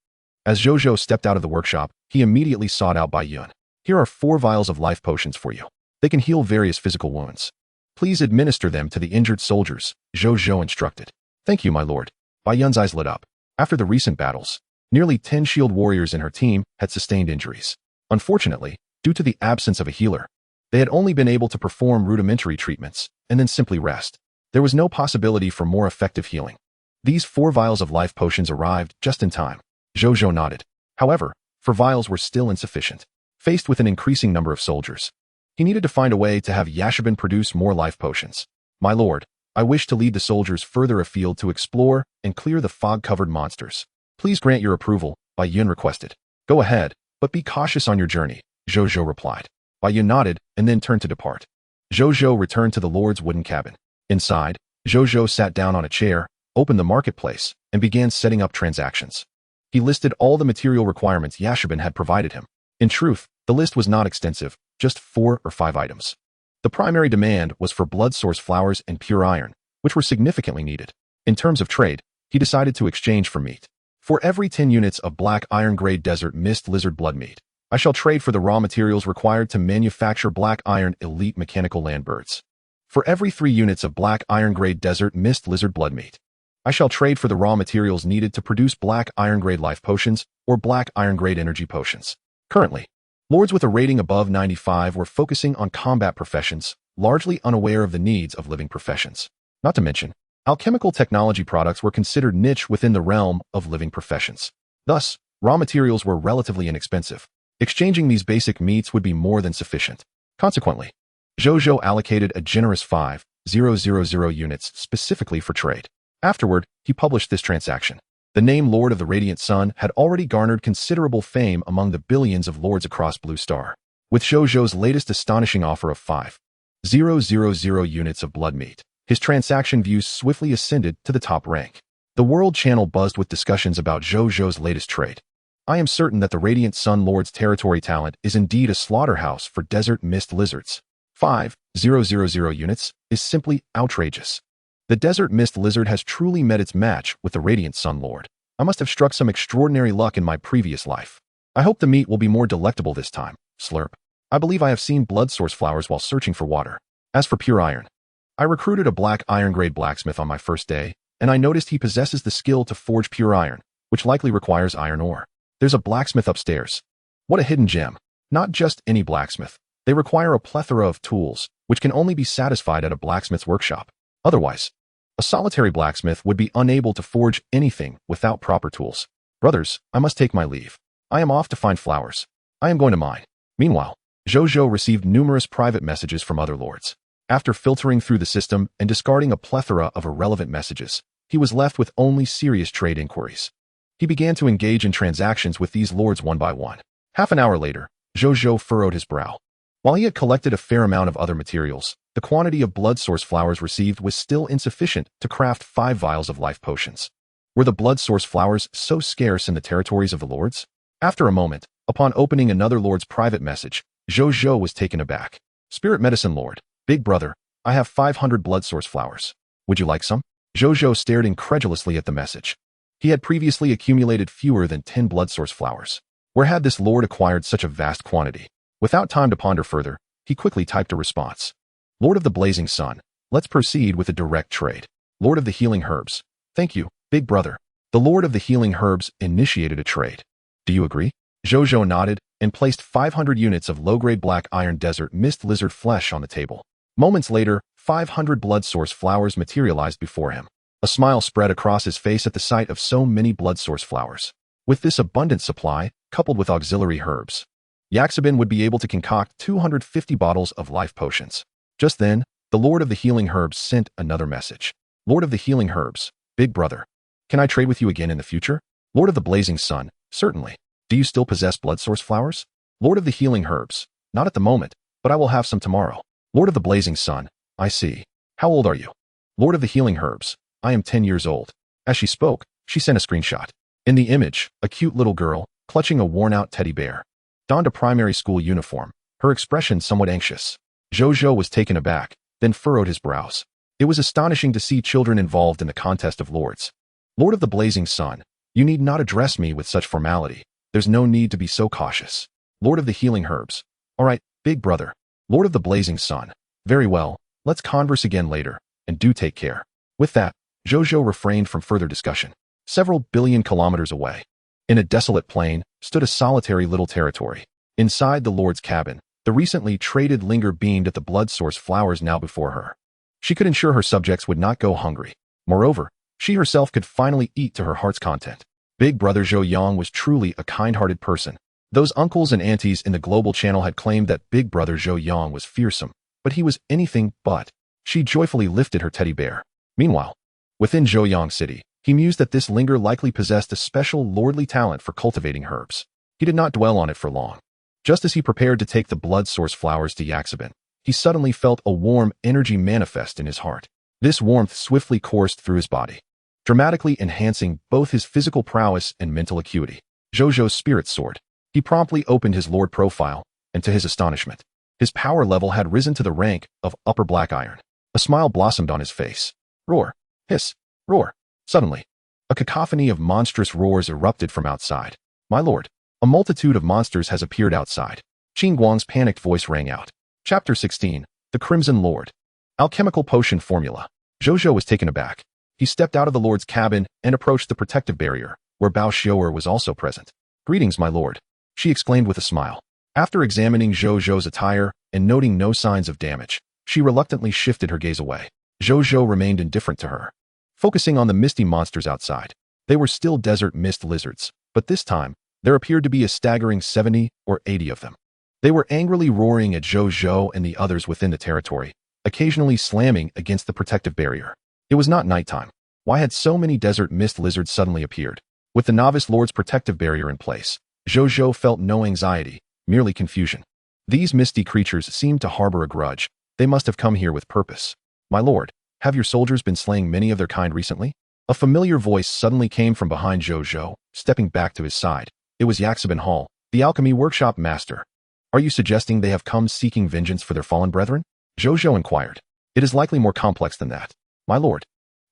As Zhou Zhou stepped out of the workshop, he immediately sought out Bai Yun. Here are 4 vials of life potions for you. They can heal various physical wounds. Please administer them to the injured soldiers, Zhou Zhou instructed. Thank you, my lord. Bai Yun's eyes lit up. After the recent battles, nearly 10 shield warriors in her team had sustained injuries. Unfortunately, due to the absence of a healer, They had only been able to perform rudimentary treatments, and then simply rest. There was no possibility for more effective healing. These 4 vials of life potions arrived just in time. Zhou Zhou nodded. However, 4 vials were still insufficient. Faced with an increasing number of soldiers, he needed to find a way to have Yashabin produce more life potions. My lord, I wish to lead the soldiers further afield to explore and clear the fog-covered monsters. Please grant your approval, Bai Yun requested. Go ahead, but be cautious on your journey, Zhou Zhou replied. Bai Yun nodded and then turned to depart. Zhou Zhou returned to the lord's wooden cabin. Inside, Zhou Zhou sat down on a chair, opened the marketplace, and began setting up transactions. He listed all the material requirements Yashabin had provided him. In truth, the list was not extensive, just 4 or 5 items. The primary demand was for blood source flowers and pure iron, which were significantly needed. In terms of trade, he decided to exchange for meat. For every 10 units of black iron-grade desert mist lizard blood meat, I shall trade for the raw materials required to manufacture black iron elite mechanical land birds. For every 3 units of black iron-grade desert mist lizard blood meat, I shall trade for the raw materials needed to produce black iron-grade life potions or black iron-grade energy potions. Currently, lords with a rating above 95 were focusing on combat professions, largely unaware of the needs of living professions. Not to mention, alchemical technology products were considered niche within the realm of living professions. Thus, raw materials were relatively inexpensive. Exchanging these basic meats would be more than sufficient. Consequently, Zhou Zhou allocated a generous 5,000 units specifically for trade. Afterward, he published this transaction. The name Lord of the Radiant Sun had already garnered considerable fame among the billions of lords across Blue Star. With Zhou Zhou's latest astonishing offer of 5,000 units of blood meat, his transaction views swiftly ascended to the top rank. The world channel buzzed with discussions about Zhou Zhou's latest trade. I am certain that the Radiant Sun Lord's territory talent is indeed a slaughterhouse for desert mist lizards. 5,000 units is simply outrageous. The desert mist lizard has truly met its match with the Radiant Sun Lord. I must have struck some extraordinary luck in my previous life. I hope the meat will be more delectable this time. Slurp. I believe I have seen blood source flowers while searching for water. As for pure iron, I recruited a black iron-grade blacksmith on my first day, and I noticed he possesses the skill to forge pure iron, which likely requires iron ore. There's a blacksmith upstairs. What a hidden gem. Not just any blacksmith. They require a plethora of tools, which can only be satisfied at a blacksmith's workshop. Otherwise, a solitary blacksmith would be unable to forge anything without proper tools. Brothers, I must take my leave. I am off to find flowers. I am going to mine. Meanwhile, Zhou Zhou received numerous private messages from other lords. After filtering through the system and discarding a plethora of irrelevant messages, he was left with only serious trade inquiries. He began to engage in transactions with these lords one by one. Half an hour later, Zhou Zhou furrowed his brow. While he had collected a fair amount of other materials, the quantity of blood source flowers received was still insufficient to craft 5 vials of life potions. Were the blood source flowers so scarce in the territories of the lords? After a moment, upon opening another lord's private message, Zhou Zhou was taken aback. Spirit Medicine Lord, Big Brother, I have 500 blood source flowers. Would you like some? Zhou Zhou stared incredulously at the message. He had previously accumulated fewer than 10 blood source flowers. Where had this lord acquired such a vast quantity? Without time to ponder further, he quickly typed a response. Lord of the Blazing Sun, let's proceed with a direct trade. Lord of the Healing Herbs, thank you, Big Brother. The Lord of the Healing Herbs initiated a trade. Do you agree? Zhou Zhou nodded and placed 500 units of low-grade black iron desert mist lizard flesh on the table. Moments later, 500 blood source flowers materialized before him. A smile spread across his face at the sight of so many blood source flowers. With this abundant supply, coupled with auxiliary herbs, Yashabin would be able to concoct 250 bottles of life potions. Just then, the Lord of the Healing Herbs sent another message. Lord of the Healing Herbs, Big Brother, can I trade with you again in the future? Lord of the Blazing Sun, certainly. Do you still possess blood source flowers? Lord of the Healing Herbs, not at the moment, but I will have some tomorrow. Lord of the Blazing Sun, I see. How old are you? Lord of the Healing Herbs, I am 10 years old. As she spoke, she sent a screenshot. In the image, a cute little girl, clutching a worn-out teddy bear, donned a primary school uniform, her expression somewhat anxious. Zhou Zhou was taken aback, then furrowed his brows. It was astonishing to see children involved in the contest of lords. Lord of the Blazing Sun, you need not address me with such formality. There's no need to be so cautious. Lord of the Healing Herbs. All right, Big Brother. Lord of the Blazing Sun. Very well, let's converse again later, and do take care. With that, Zhou Zhou refrained from further discussion. Several billion kilometers away, in a desolate plain, stood a solitary little territory. Inside the Lord's cabin, The recently traded linger beamed at the blood source flowers now before her. She could ensure her subjects would not go hungry. Moreover, she herself could finally eat to her heart's content. Big Brother Zhou Yang was truly a kind-hearted person. Those uncles and aunties in the global channel had claimed that Big Brother Zhou Yang was fearsome, but he was anything but. She joyfully lifted her teddy bear. Meanwhile, within Zhou Yang City, he mused that this linger likely possessed a special lordly talent for cultivating herbs. He did not dwell on it for long. Just as he prepared to take the blood source flowers to Yaxabin, he suddenly felt a warm energy manifest in his heart. This warmth swiftly coursed through his body, dramatically enhancing both his physical prowess and mental acuity. Zhou Zhou's spirit soared. He promptly opened his lord profile, and to his astonishment, his power level had risen to the rank of upper black iron. A smile blossomed on his face. Roar, hiss, roar. Suddenly, a cacophony of monstrous roars erupted from outside. My lord, a multitude of monsters has appeared outside. Qin Guang's panicked voice rang out. Chapter 16, The Crimson Lord. Alchemical Potion Formula. Zhou Zhou was taken aback. He stepped out of the lord's cabin and approached the protective barrier, where Bao Xiu'er was also present. Greetings, my lord, she exclaimed with a smile. After examining Zhou Zhou's attire and noting no signs of damage, she reluctantly shifted her gaze away. Zhou Zhou remained indifferent to her, focusing on the misty monsters outside. They were still desert mist lizards, but this time, there appeared to be a staggering 70 or 80 of them. They were angrily roaring at Zhou Zhou and the others within the territory, occasionally slamming against the protective barrier. It was not nighttime. Why had so many desert mist lizards suddenly appeared? With the novice lord's protective barrier in place, Zhou Zhou felt no anxiety, merely confusion. These misty creatures seemed to harbor a grudge. They must have come here with purpose. My lord, have your soldiers been slaying many of their kind recently? A familiar voice suddenly came from behind Zhou Zhou, stepping back to his side. It was Yaxabin Hall, the alchemy workshop master. Are you suggesting they have come seeking vengeance for their fallen brethren? Zhou Zhou inquired. It is likely more complex than that. My lord,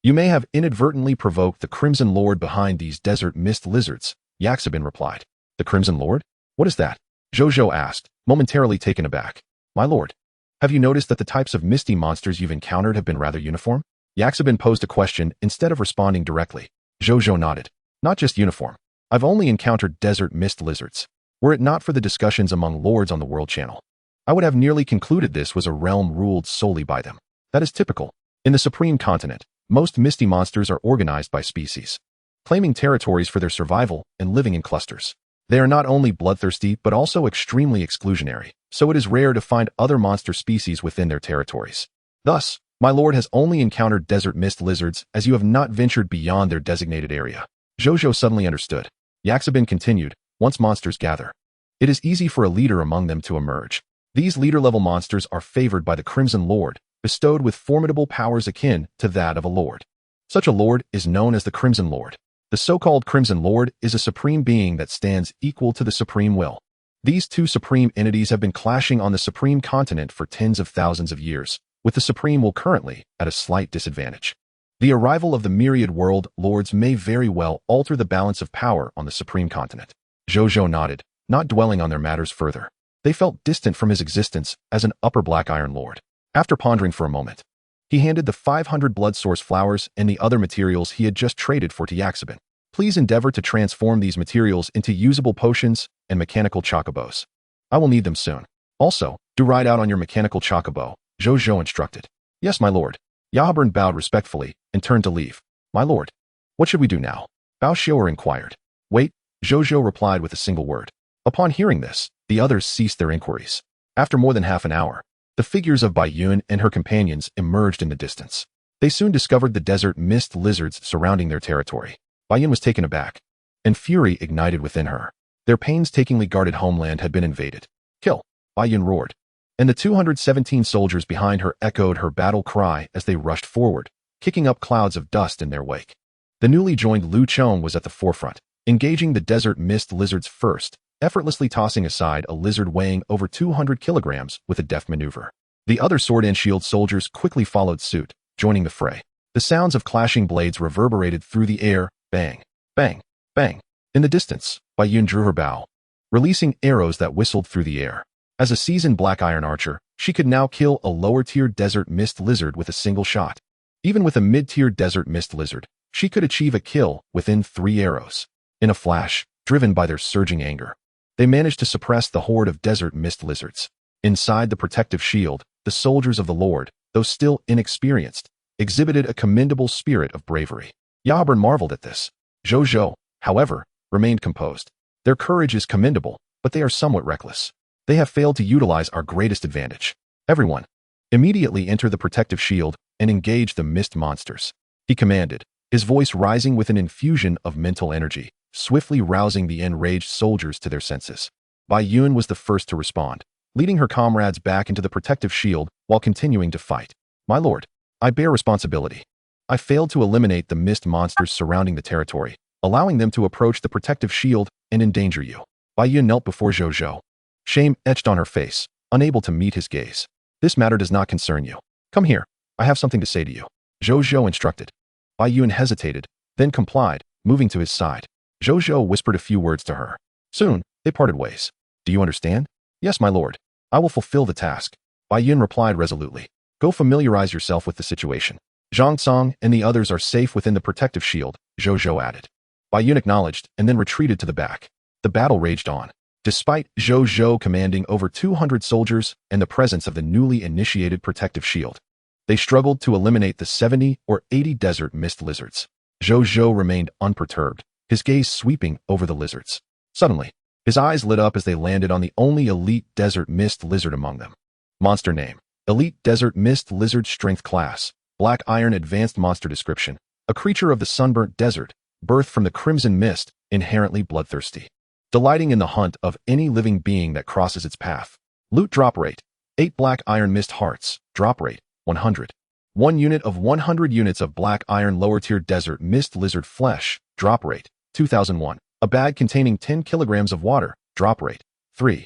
you may have inadvertently provoked the Crimson Lord behind these desert mist lizards, Yaxabin replied. The Crimson Lord? What is that? Zhou Zhou asked, momentarily taken aback. My lord, have you noticed that the types of misty monsters you've encountered have been rather uniform? Yaxabin posed a question instead of responding directly. Zhou Zhou nodded. Not just uniform. I've only encountered desert mist lizards. Were it not for the discussions among lords on the World Channel, I would have nearly concluded this was a realm ruled solely by them. That is typical. In the Supreme Continent, most misty monsters are organized by species, claiming territories for their survival and living in clusters. They are not only bloodthirsty but also extremely exclusionary, so it is rare to find other monster species within their territories. Thus, my lord has only encountered desert mist lizards as you have not ventured beyond their designated area. Zhou Zhou suddenly understood. Yaxabin continued, once monsters gather, it is easy for a leader among them to emerge. These leader-level monsters are favored by the Crimson Lord, bestowed with formidable powers akin to that of a lord. Such a lord is known as the Crimson Lord. The so-called Crimson Lord is a supreme being that stands equal to the supreme will. These two supreme entities have been clashing on the Supreme Continent for tens of thousands of years, with the Supreme Will currently at a slight disadvantage. The arrival of the myriad world lords may very well alter the balance of power on the Supreme Continent. Zhou Zhou nodded, not dwelling on their matters further. They felt distant from his existence as an upper black iron lord. After pondering for a moment, he handed the 500 blood source flowers and the other materials he had just traded for to Yaxabin. Please endeavor to transform these materials into usable potions and mechanical chocobos. I will need them soon. Also, do ride out on your mechanical chocobo, Zhou Zhou instructed. Yes, my lord. Yaxabin bowed respectfully and turned to leave. My lord, what should we do now? Bao Xiu'er inquired. Wait, Zhou Zhou replied with a single word. Upon hearing this, the others ceased their inquiries. After more than half an hour, the figures of Bai Yun and her companions emerged in the distance. They soon discovered the desert mist lizards surrounding their territory. Bai Yun was taken aback, and fury ignited within her. Their painstakingly guarded homeland had been invaded. Kill! Bai Yun roared, and the 217 soldiers behind her echoed her battle cry as they rushed forward, kicking up clouds of dust in their wake. The newly joined Lu Chong was at the forefront, engaging the desert mist lizards first, effortlessly tossing aside a lizard weighing over 200 kilograms with a deft maneuver. The other sword and shield soldiers quickly followed suit, joining the fray. The sounds of clashing blades reverberated through the air, bang, bang, bang. In the distance, Bai Yun drew her bow, releasing arrows that whistled through the air. As a seasoned black iron archer, she could now kill a lower-tier desert mist lizard with a single shot. Even with a mid-tier desert mist lizard, she could achieve a kill within 3 arrows. In a flash, driven by their surging anger, they managed to suppress the horde of desert mist lizards. Inside the protective shield, the soldiers of the Lord, though still inexperienced, exhibited a commendable spirit of bravery. Yabern marveled at this. Zhou Zhou, however, remained composed. Their courage is commendable, but they are somewhat reckless. They have failed to utilize our greatest advantage. Everyone, immediately enter the protective shield and engage the mist monsters, he commanded, his voice rising with an infusion of mental energy, swiftly rousing the enraged soldiers to their senses. Bai Yun was the first to respond, leading her comrades back into the protective shield while continuing to fight. My lord, I bear responsibility. I failed to eliminate the mist monsters surrounding the territory, allowing them to approach the protective shield and endanger you. Bai Yun knelt before Zhou Zhou. Shame etched on her face, unable to meet his gaze. This matter does not concern you. Come here. I have something to say to you. Zhou Zhou instructed. Bai Yun hesitated, then complied, moving to his side. Zhou Zhou whispered a few words to her. Soon, they parted ways. Do you understand? Yes, my lord. I will fulfill the task. Bai Yun replied resolutely. Go familiarize yourself with the situation. Zhang Song and the others are safe within the protective shield, Zhou Zhou added. Bai Yun acknowledged and then retreated to the back. The battle raged on. Despite Zhou Zhou commanding over 200 soldiers and the presence of the newly initiated protective shield, they struggled to eliminate the 70 or 80 desert mist lizards. Zhou Zhou remained unperturbed, his gaze sweeping over the lizards. Suddenly, his eyes lit up as they landed on the only elite desert mist lizard among them. Monster name: Elite Desert Mist Lizard Strength Class, Black Iron Advanced Monster Description: a creature of the sunburnt desert, birthed from the crimson mist, inherently bloodthirsty, delighting in the hunt of any living being that crosses its path. Loot drop rate: 8 Black Iron Mist Hearts, drop rate: 100. 1 unit of 100 units of Black Iron Lower Tier Desert Mist Lizard Flesh, drop rate: 2001. A bag containing 10 kilograms of water, drop rate: 3.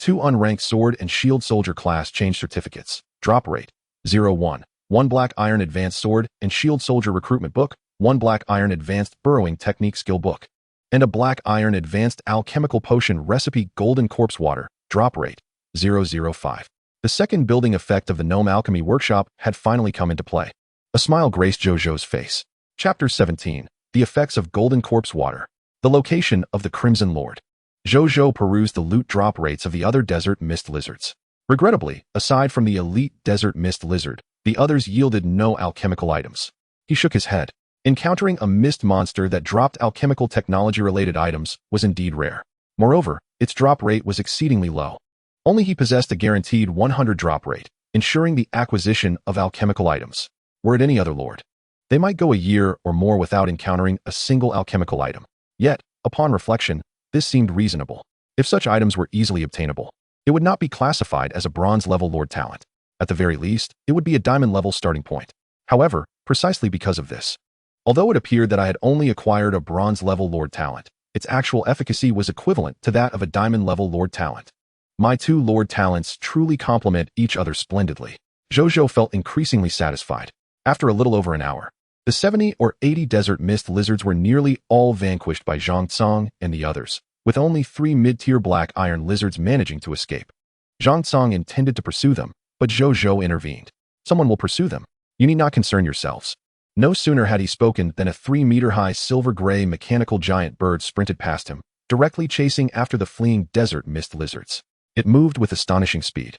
2 unranked Sword and Shield Soldier Class Change Certificates, drop rate: 01. 1 Black Iron Advanced Sword and Shield Soldier Recruitment Book, 1 Black Iron Advanced Burrowing Technique Skill Book, and a Black Iron Advanced Alchemical Potion Recipe Golden Corpse Water, drop rate: 005. The second building effect of the Gnome Alchemy Workshop had finally come into play. A smile graced Zhou Zhou's face. Chapter 17. The Effects of Golden Corpse Water. The Location of the Crimson Lord. Zhou Zhou perused the loot drop rates of the other desert mist lizards. Regrettably, aside from the elite desert mist lizard, the others yielded no alchemical items. He shook his head. Encountering a mist monster that dropped alchemical technology-related items was indeed rare. Moreover, its drop rate was exceedingly low. Only he possessed a guaranteed 100 drop rate, ensuring the acquisition of alchemical items. Were it any other lord, they might go a year or more without encountering a single alchemical item. Yet, upon reflection, this seemed reasonable. If such items were easily obtainable, it would not be classified as a bronze-level lord talent. At the very least, it would be a diamond-level starting point. However, precisely because of this, although it appeared that I had only acquired a bronze-level lord talent, its actual efficacy was equivalent to that of a diamond-level lord talent. My 2 lord talents truly complement each other splendidly. Zhou Zhou felt increasingly satisfied. After a little over an hour, the 70 or 80 desert mist lizards were nearly all vanquished by Zhang Song and the others, with only 3 mid-tier black iron lizards managing to escape. Zhang Song intended to pursue them, but Zhou Zhou intervened. Someone will pursue them. You need not concern yourselves. No sooner had he spoken than a 3-meter-high silver-gray mechanical giant bird sprinted past him, directly chasing after the fleeing desert mist lizards. It moved with astonishing speed,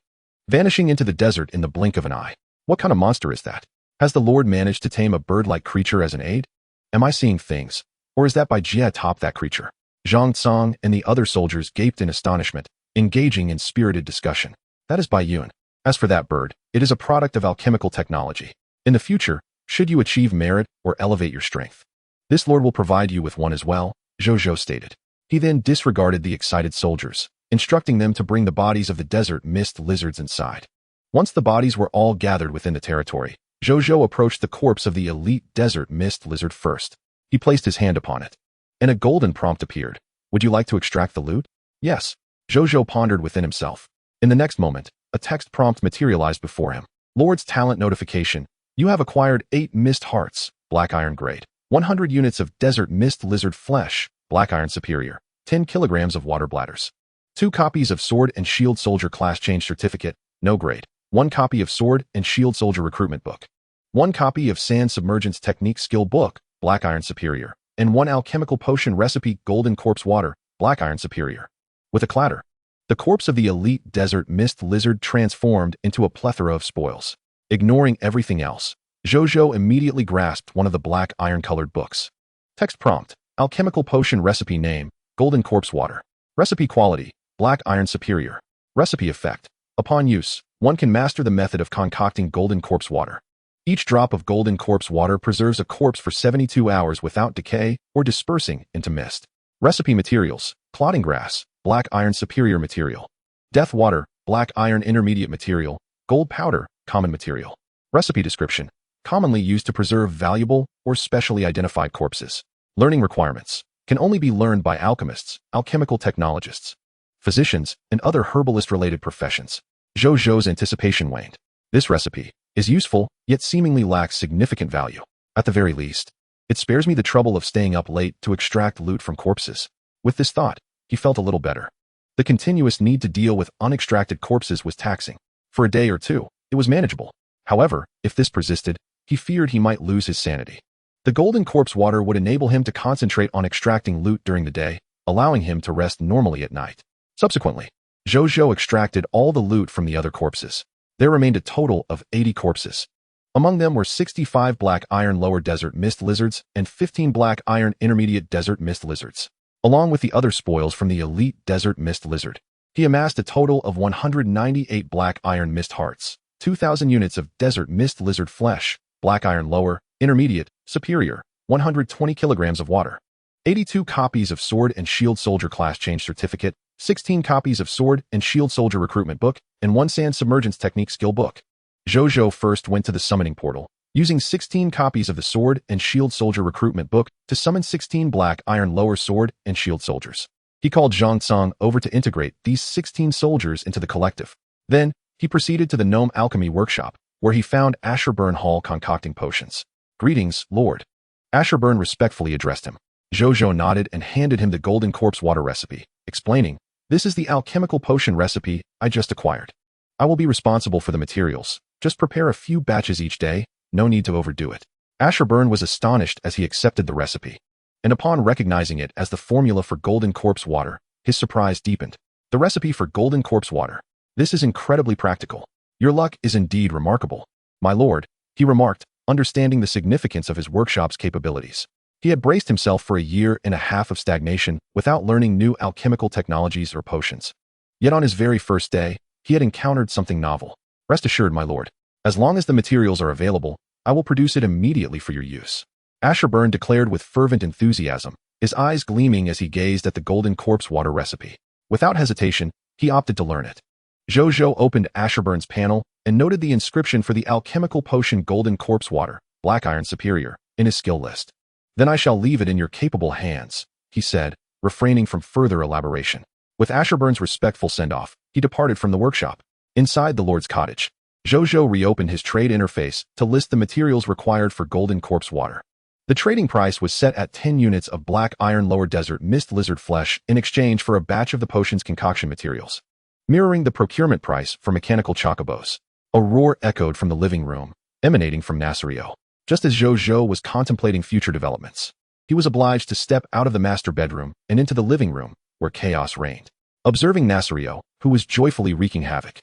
vanishing into the desert in the blink of an eye. What kind of monster is that? Has the Lord managed to tame a bird-like creature as an aid? Am I seeing things? Or is that Bai Jie atop that creature? Zhang Song and the other soldiers gaped in astonishment, engaging in spirited discussion. That is Bai Yun. As for that bird, it is a product of alchemical technology. In the future, should you achieve merit or elevate your strength, this Lord will provide you with one as well, Zhou Zhou stated. He then disregarded the excited soldiers, instructing them to bring the bodies of the desert mist lizards inside. Once the bodies were all gathered within the territory, Zhou Zhou approached the corpse of the elite desert mist lizard first. He placed his hand upon it, and a golden prompt appeared. Would you like to extract the loot? Yes. Zhou Zhou pondered within himself. In the next moment, a text prompt materialized before him. Lord's talent notification. You have acquired 8 mist hearts, black iron grade, 100 units of desert mist lizard flesh, black iron superior, 10 kilograms of water bladders, 2 copies of Sword and Shield Soldier Class Change Certificate, no grade, 1 copy of Sword and Shield Soldier Recruitment Book, 1 copy of Sand Submergence Technique Skill Book, Black Iron Superior, and 1 Alchemical Potion Recipe Golden Corpse Water, Black Iron Superior. With a clatter, The corpse of the elite desert mist lizard transformed into a plethora of spoils. Ignoring everything else, Zhou Zhou immediately grasped one of the black iron-colored books. Text prompt: alchemical potion recipe name, golden corpse water. Recipe quality, black iron superior. Recipe effect: upon use, one can master the method of concocting golden corpse water. Each drop of golden corpse water preserves a corpse for 72 hours without decay or dispersing into mist. Recipe materials: clotting grass, black iron superior material. Death water, black iron intermediate material. Gold powder, common material. Recipe description: commonly used to preserve valuable or specially identified corpses. Learning requirements: can only be learned by alchemists, alchemical technologists, physicians, and other herbalist-related professions. Zhou Zhou's anticipation waned. This recipe is useful, yet seemingly lacks significant value. At the very least, it spares me the trouble of staying up late to extract loot from corpses. With this thought, he felt a little better. The continuous need to deal with unextracted corpses was taxing. For a day or two, it was manageable. However, if this persisted, he feared he might lose his sanity. The golden corpse water would enable him to concentrate on extracting loot during the day, allowing him to rest normally at night. Subsequently, Zhou Zhou extracted all the loot from the other corpses. There remained a total of 80 corpses. Among them were 65 black iron lower desert mist lizards and 15 black iron intermediate desert mist lizards. Along with the other spoils from the elite desert mist lizard, he amassed a total of 198 black iron mist hearts, 2,000 units of desert mist lizard flesh, black iron lower, intermediate, superior, 120 kilograms of water, 82 copies of sword and shield soldier class change certificate, 16 copies of sword and shield soldier recruitment book, and 1 sand submergence technique skill book. Zhou Zhou first went to the summoning portal, using 16 copies of the sword and shield soldier recruitment book to summon 16 black iron lower sword and shield soldiers. He called Zhang Tsang over to integrate these 16 soldiers into the collective. Then, he proceeded to the Gnome Alchemy Workshop, where he found Ashurburn Hall concocting potions. "Greetings, Lord." Ashurburn respectfully addressed him. Zhou Zhou nodded and handed him the golden corpse water recipe, explaining, "This is the alchemical potion recipe I just acquired. I will be responsible for the materials. Just prepare a few batches each day, no need to overdo it." Ashurburn was astonished as he accepted the recipe, and upon recognizing it as the formula for golden corpse water, his surprise deepened. The recipe for golden corpse water. This is incredibly practical. Your luck is indeed remarkable, my lord, he remarked, understanding the significance of his workshop's capabilities. He had braced himself for a year and a half of stagnation without learning new alchemical technologies or potions. Yet on his very first day, he had encountered something novel. "Rest assured, my lord, as long as the materials are available, I will produce it immediately for your use," Ashurburn declared with fervent enthusiasm, his eyes gleaming as he gazed at the golden corpse water recipe. Without hesitation, he opted to learn it. Zhou Zhou opened Ashurburn's panel and noted the inscription for the alchemical potion golden corpse water, black iron superior, in his skill list. "Then I shall leave it in your capable hands," he said, refraining from further elaboration. With Ashurburn's respectful send-off, he departed from the workshop. Inside the Lord's cottage, Zhou Zhou reopened his trade interface to list the materials required for golden corpse water. The trading price was set at 10 units of black iron lower desert mist lizard flesh in exchange for a batch of the potion's concoction materials, mirroring the procurement price for mechanical chocobos. A roar echoed from the living room, emanating from Nasrio. Just as Zhou Zhou was contemplating future developments, he was obliged to step out of the master bedroom and into the living room, where chaos reigned. Observing Nasrio, who was joyfully wreaking havoc,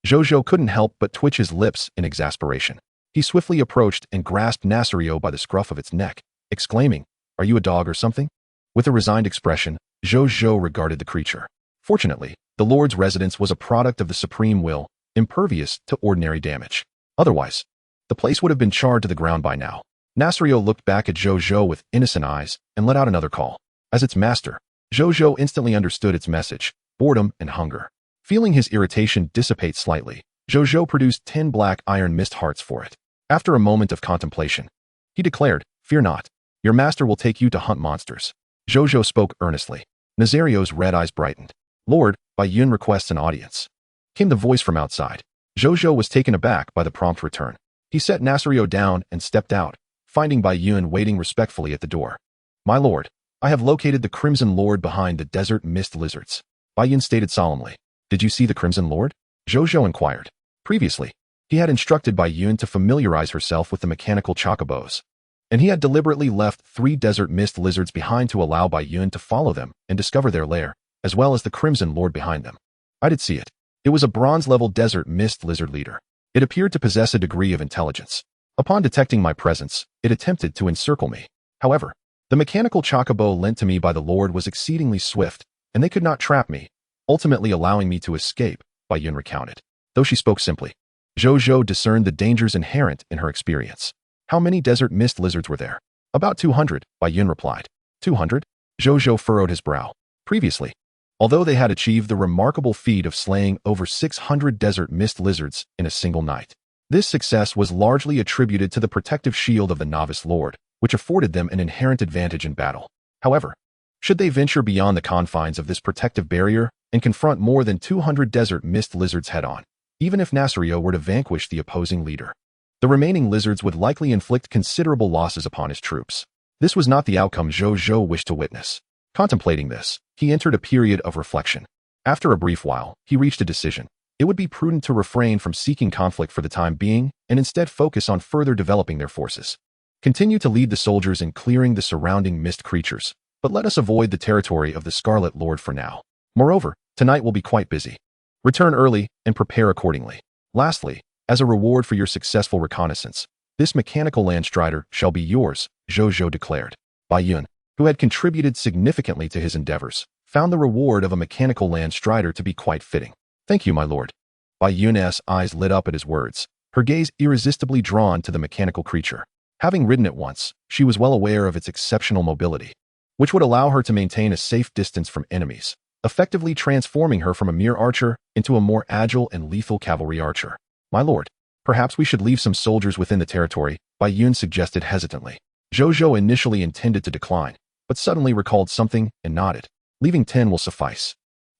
Zhou Zhou couldn't help but twitch his lips in exasperation. He swiftly approached and grasped Nasrio by the scruff of its neck, exclaiming, "Are you a dog or something?" With a resigned expression, Zhou Zhou regarded the creature. Fortunately, the Lord's residence was a product of the supreme will, impervious to ordinary damage. Otherwise, the place would have been charred to the ground by now. Nasrio looked back at Zhou Zhou with innocent eyes and let out another call. As its master, Zhou Zhou instantly understood its message: boredom and hunger. Feeling his irritation dissipate slightly, Zhou Zhou produced 10 black iron mist hearts for it. After a moment of contemplation, he declared, "Fear not. Your master will take you to hunt monsters." Zhou Zhou spoke earnestly. Nazario's red eyes brightened. "Lord, Bai Yun requests an audience," came the voice from outside. Zhou Zhou was taken aback by the prompt return. He set Nasario down and stepped out, finding Bai Yun waiting respectfully at the door. "My lord, I have located the Crimson Lord behind the desert mist lizards," Bai Yun stated solemnly. "Did you see the Crimson Lord?" Zhou Zhou inquired. Previously, he had instructed Bai Yun to familiarize herself with the mechanical chocobos, and he had deliberately left 3 desert mist lizards behind to allow Bai Yun to follow them and discover their lair, as well as the Crimson Lord behind them. I did see it. It was a bronze-level desert mist lizard leader. It appeared to possess a degree of intelligence. Upon detecting my presence, it attempted to encircle me. However, the mechanical chocobo lent to me by the Lord was exceedingly swift, and they could not trap me, ultimately allowing me to escape, Bai Yun recounted. Though she spoke simply, Zhou Zhou discerned the dangers inherent in her experience. How many desert mist lizards were there? About 200, Bai Yun replied. 200? Zhou Zhou furrowed his brow. Previously, although they had achieved the remarkable feat of slaying over 600 desert mist lizards in a single night, this success was largely attributed to the protective shield of the novice lord, which afforded them an inherent advantage in battle. However, should they venture beyond the confines of this protective barrier and confront more than 200 desert mist lizards head-on, even if Nasrio were to vanquish the opposing leader, the remaining lizards would likely inflict considerable losses upon his troops. This was not the outcome Zhou Zhou wished to witness. Contemplating this, he entered a period of reflection. After a brief while, he reached a decision. It would be prudent to refrain from seeking conflict for the time being and instead focus on further developing their forces. Continue to lead the soldiers in clearing the surrounding mist creatures, but let us avoid the territory of the Scarlet Lord for now. Moreover, tonight will be quite busy. Return early and prepare accordingly. Lastly, as a reward for your successful reconnaissance, this mechanical landstrider shall be yours, Zhou Zhou declared. Bai Yun, who had contributed significantly to his endeavors, found the reward of a mechanical landstrider to be quite fitting. Thank you, my lord. Bai Yun's eyes lit up at his words, her gaze irresistibly drawn to the mechanical creature. Having ridden it once, she was well aware of its exceptional mobility, which would allow her to maintain a safe distance from enemies, effectively transforming her from a mere archer into a more agile and lethal cavalry archer. My lord, perhaps we should leave some soldiers within the territory, Bai Yun suggested hesitantly. Zhou Zhou initially intended to decline, but suddenly recalled something and nodded. Leaving 10 will suffice.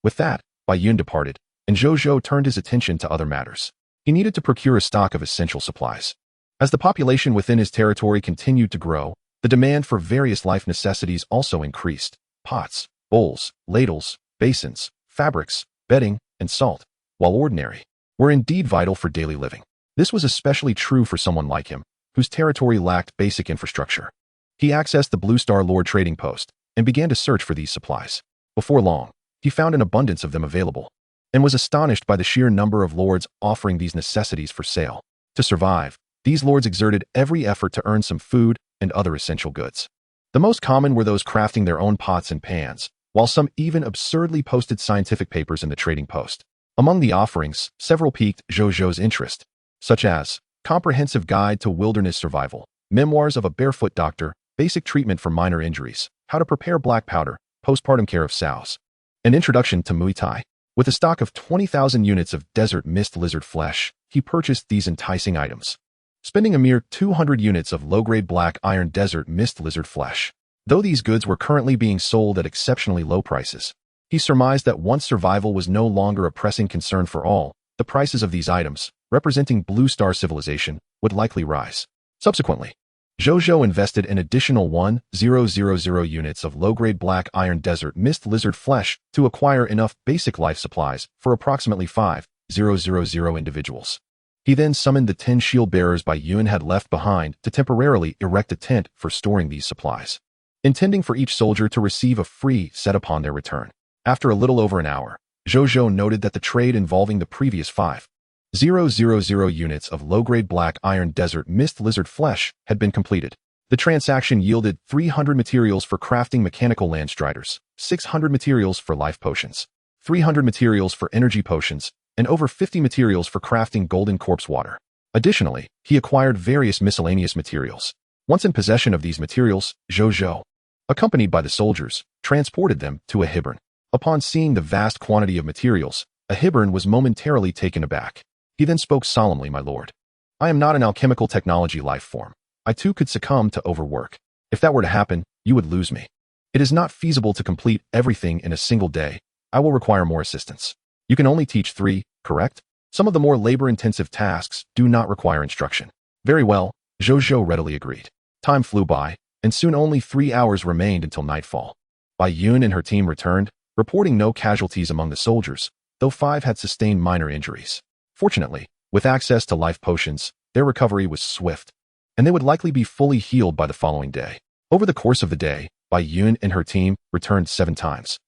With that, Bai Yun departed, and Zhou Zhou turned his attention to other matters. He needed to procure a stock of essential supplies. As the population within his territory continued to grow, the demand for various life necessities also increased. Pots, bowls, ladles, basins, fabrics, bedding, and salt, while ordinary, were indeed vital for daily living. This was especially true for someone like him, whose territory lacked basic infrastructure. He accessed the Blue Star Lord trading post and began to search for these supplies. Before long, he found an abundance of them available, and was astonished by the sheer number of lords offering these necessities for sale. To survive, these lords exerted every effort to earn some food and other essential goods. The most common were those crafting their own pots and pans, while some even absurdly posted scientific papers in the trading post. Among the offerings, several piqued Zhou Zhou's interest, such as Comprehensive Guide to Wilderness Survival, Memoirs of a Barefoot Doctor, Basic Treatment for Minor Injuries, How to Prepare Black Powder, Postpartum Care of Sows, An Introduction to Muay Thai. With a stock of 20,000 units of desert mist lizard flesh, he purchased these enticing items, spending a mere 200 units of low-grade black iron desert mist lizard flesh. Though these goods were currently being sold at exceptionally low prices, he surmised that once survival was no longer a pressing concern for all, the prices of these items, representing Blue Star civilization, would likely rise. Subsequently, Zhou Zhou invested an additional 1,000 units of low-grade black iron desert mist lizard flesh to acquire enough basic life supplies for approximately 5,000 individuals. He then summoned the 10 shield bearers Bai Yun had left behind to temporarily erect a tent for storing these supplies, intending for each soldier to receive a free set upon their return. After a little over an hour, Zhou Zhou noted that the trade involving the previous 5,000 units of low-grade black iron desert mist lizard flesh had been completed. The transaction yielded 300 materials for crafting mechanical landstriders, 600 materials for life potions, 300 materials for energy potions, and over 50 materials for crafting golden corpse water. Additionally, he acquired various miscellaneous materials. Once in possession of these materials, Zhou Zhou, accompanied by the soldiers, transported them to a hibern. Upon seeing the vast quantity of materials, a hibern was momentarily taken aback. He then spoke solemnly, "My lord, I am not an alchemical technology life form. I too could succumb to overwork. If that were to happen, you would lose me. It is not feasible to complete everything in a single day. I will require more assistance. You can only teach 3, correct? Some of the more labor-intensive tasks do not require instruction." Very well, Zhou Zhou readily agreed. Time flew by, and soon only 3 hours remained until nightfall. Bai Yun and her team returned, reporting no casualties among the soldiers, though 5 had sustained minor injuries. Fortunately, with access to life potions, their recovery was swift, and they would likely be fully healed by the following day. Over the course of the day, Bai Yun and her team returned 7 times,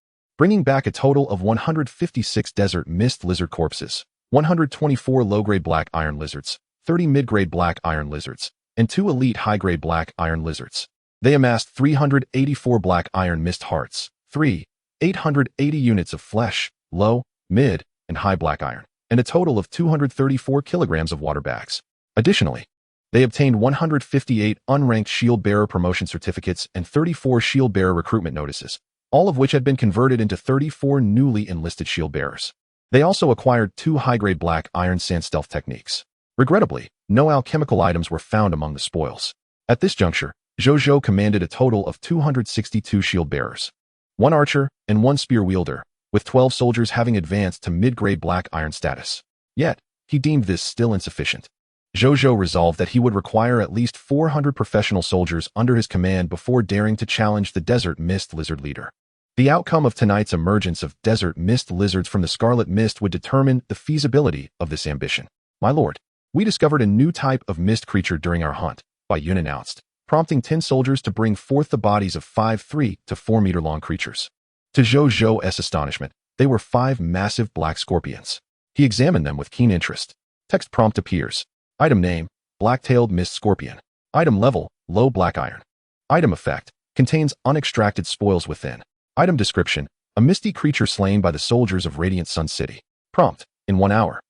bringing back a total of 156 desert mist lizard corpses, 124 low-grade black iron lizards, 30 mid-grade black iron lizards, and 2 elite high-grade black iron lizards. They amassed 384 black iron mist hearts, 880 units of flesh, low, mid, and high black iron, and a total of 234 kilograms of water bags. Additionally, they obtained 158 unranked shield bearer promotion certificates and 34 shield bearer recruitment notices, all of which had been converted into 34 newly enlisted shield bearers. They also acquired 2 high-grade black iron sand stealth techniques. Regrettably, no alchemical items were found among the spoils. At this juncture, Zhou Zhou commanded a total of 262 shield bearers, 1 archer, and 1 spear wielder, with 12 soldiers having advanced to mid-grade black iron status. Yet, he deemed this still insufficient. Zhou Zhou resolved that he would require at least 400 professional soldiers under his command before daring to challenge the Desert Mist Lizard leader. The outcome of tonight's emergence of Desert Mist Lizards from the Scarlet Mist would determine the feasibility of this ambition. "My lord, we discovered a new type of mist creature during our hunt," Bai Yun announced, prompting 10 soldiers to bring forth the bodies of 5 3 to 4 meter long creatures. To Zhou Zhou's astonishment, they were 5 massive black scorpions. He examined them with keen interest. Text prompt appears. Item name, black-tailed mist scorpion. Item level, low black iron. Item effect, contains unextracted spoils within. Item description, a misty creature slain by the soldiers of Radiant Sun City. Prompt, in 1 hour.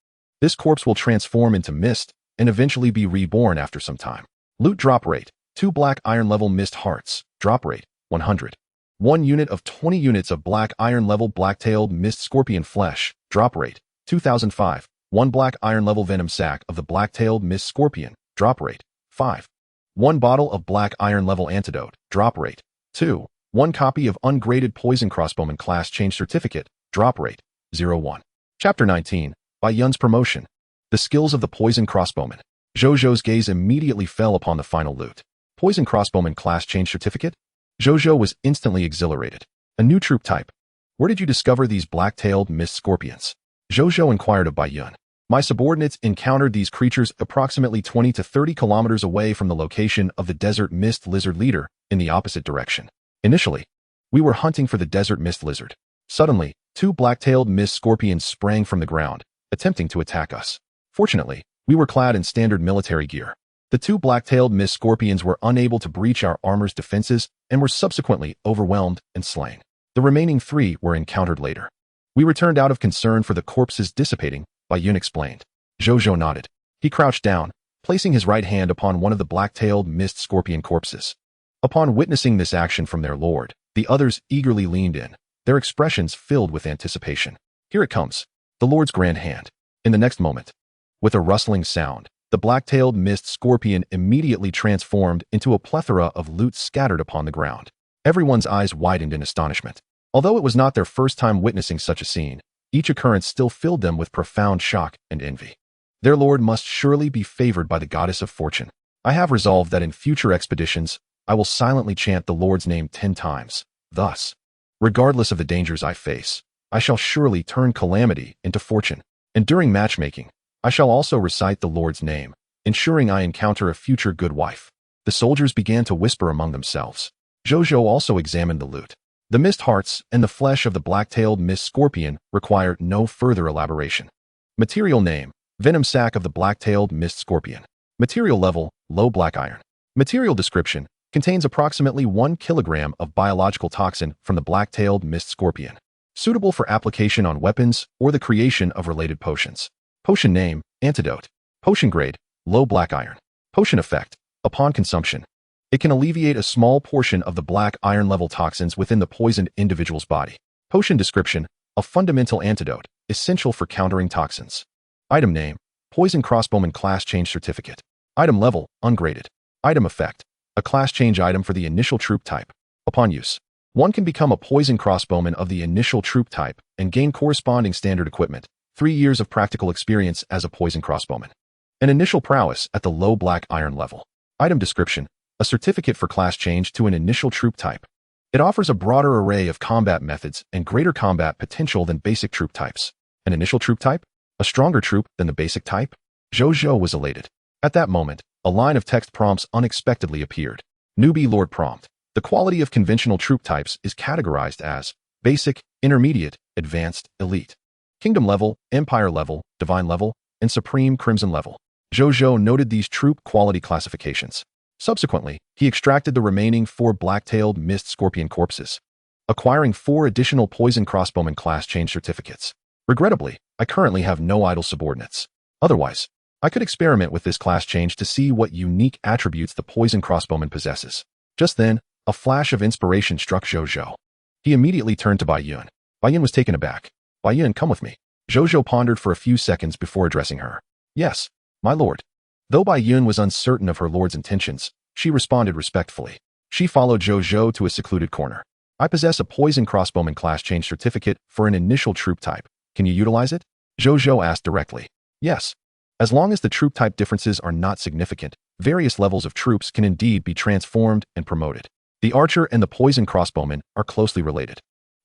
This corpse will transform into mist and eventually be reborn after some time. Loot drop rate, 2 black iron level mist hearts. Drop rate, 100. 1 unit of 20 units of black iron level black-tailed mist scorpion flesh. Drop rate, 2005. 1 black iron level venom sac of the black-tailed mist scorpion. Drop rate, 5. 1 bottle of black iron level antidote. Drop rate, 2. 1 copy of ungraded poison crossbowman class change certificate. Drop rate, 01. Chapter 19. Bai Yun's promotion. The skills of the poison crossbowman. Zhou Zhou's gaze immediately fell upon the final loot. Poison crossbowman class change certificate? Zhou Zhou was instantly exhilarated. A new troop type. Where did you discover these black-tailed mist scorpions? Zhou Zhou inquired of Bai Yun. My subordinates encountered these creatures approximately 20 to 30 kilometers away from the location of the Desert Mist Lizard leader, in the opposite direction. Initially, we were hunting for the Desert Mist Lizard. Suddenly, 2 black-tailed mist scorpions sprang from the ground, attempting to attack us. Fortunately, we were clad in standard military gear. The 2 black-tailed mist scorpions were unable to breach our armor's defenses and were subsequently overwhelmed and slain. The remaining 3 were encountered later. We returned out of concern for the corpses dissipating, Bai Yun explained. Zhou Zhou nodded. He crouched down, placing his right hand upon one of the black-tailed mist scorpion corpses. Upon witnessing this action from their lord, the others eagerly leaned in, their expressions filled with anticipation. Here it comes, the lord's grand hand. In the next moment, with a rustling sound, the black-tailed mist scorpion immediately transformed into a plethora of loot scattered upon the ground. Everyone's eyes widened in astonishment. Although it was not their first time witnessing such a scene, each occurrence still filled them with profound shock and envy. Their lord must surely be favored by the goddess of fortune. I have resolved that in future expeditions, I will silently chant the Lord's name 10 times. Thus, regardless of the dangers I face, I shall surely turn calamity into fortune. And during matchmaking, I shall also recite the Lord's name, ensuring I encounter a future good wife. The soldiers began to whisper among themselves. Zhou Zhou also examined the loot. The mist hearts and the flesh of the black-tailed mist scorpion require no further elaboration. Material name, venom sac of the black-tailed mist scorpion. Material level, low black iron. Material description, contains approximately 1 kilogram of biological toxin from the black-tailed mist scorpion. Suitable for application on weapons or the creation of related potions. Potion name, antidote. Potion grade, low black iron. Potion effect, upon consumption. It can alleviate a small portion of the black iron level toxins within the poisoned individual's body. Potion description, a fundamental antidote, essential for countering toxins. Item name, poison crossbowman class change certificate. Item level, ungraded. Item effect, a class change item for the initial troop type. Upon use, one can become a poison crossbowman of the initial troop type and gain corresponding standard equipment, 3 years of practical experience as a poison crossbowman. An initial prowess at the low black iron level. Item description, a certificate for class change to an initial troop type. It offers a broader array of combat methods and greater combat potential than basic troop types. An initial troop type? A stronger troop than the basic type? Zhou Zhou was elated. At that moment, a line of text prompts unexpectedly appeared. Newbie Lord prompt. The quality of conventional troop types is categorized as basic, intermediate, advanced, elite, kingdom level, empire level, divine level, and supreme crimson level. Zhou Zhou noted these troop quality classifications. Subsequently, he extracted the remaining 4 black-tailed mist scorpion corpses, acquiring 4 additional poison crossbowman class change certificates. Regrettably, I currently have no idle subordinates. Otherwise, I could experiment with this class change to see what unique attributes the poison crossbowman possesses. Just then, a flash of inspiration struck Zhou Zhou. He immediately turned to Bai Yun. Bai Yun was taken aback. Bai Yun, come with me. Zhou Zhou pondered for a few seconds before addressing her. Yes, my lord. Though Bai Yun was uncertain of her lord's intentions, she responded respectfully. She followed Zhou Zhou to a secluded corner. I possess a poison crossbowman class change certificate for an initial troop type. Can you utilize it? Zhou Zhou asked directly. Yes. As long as the troop type differences are not significant, various levels of troops can indeed be transformed and promoted. The archer and the poison crossbowman are closely related.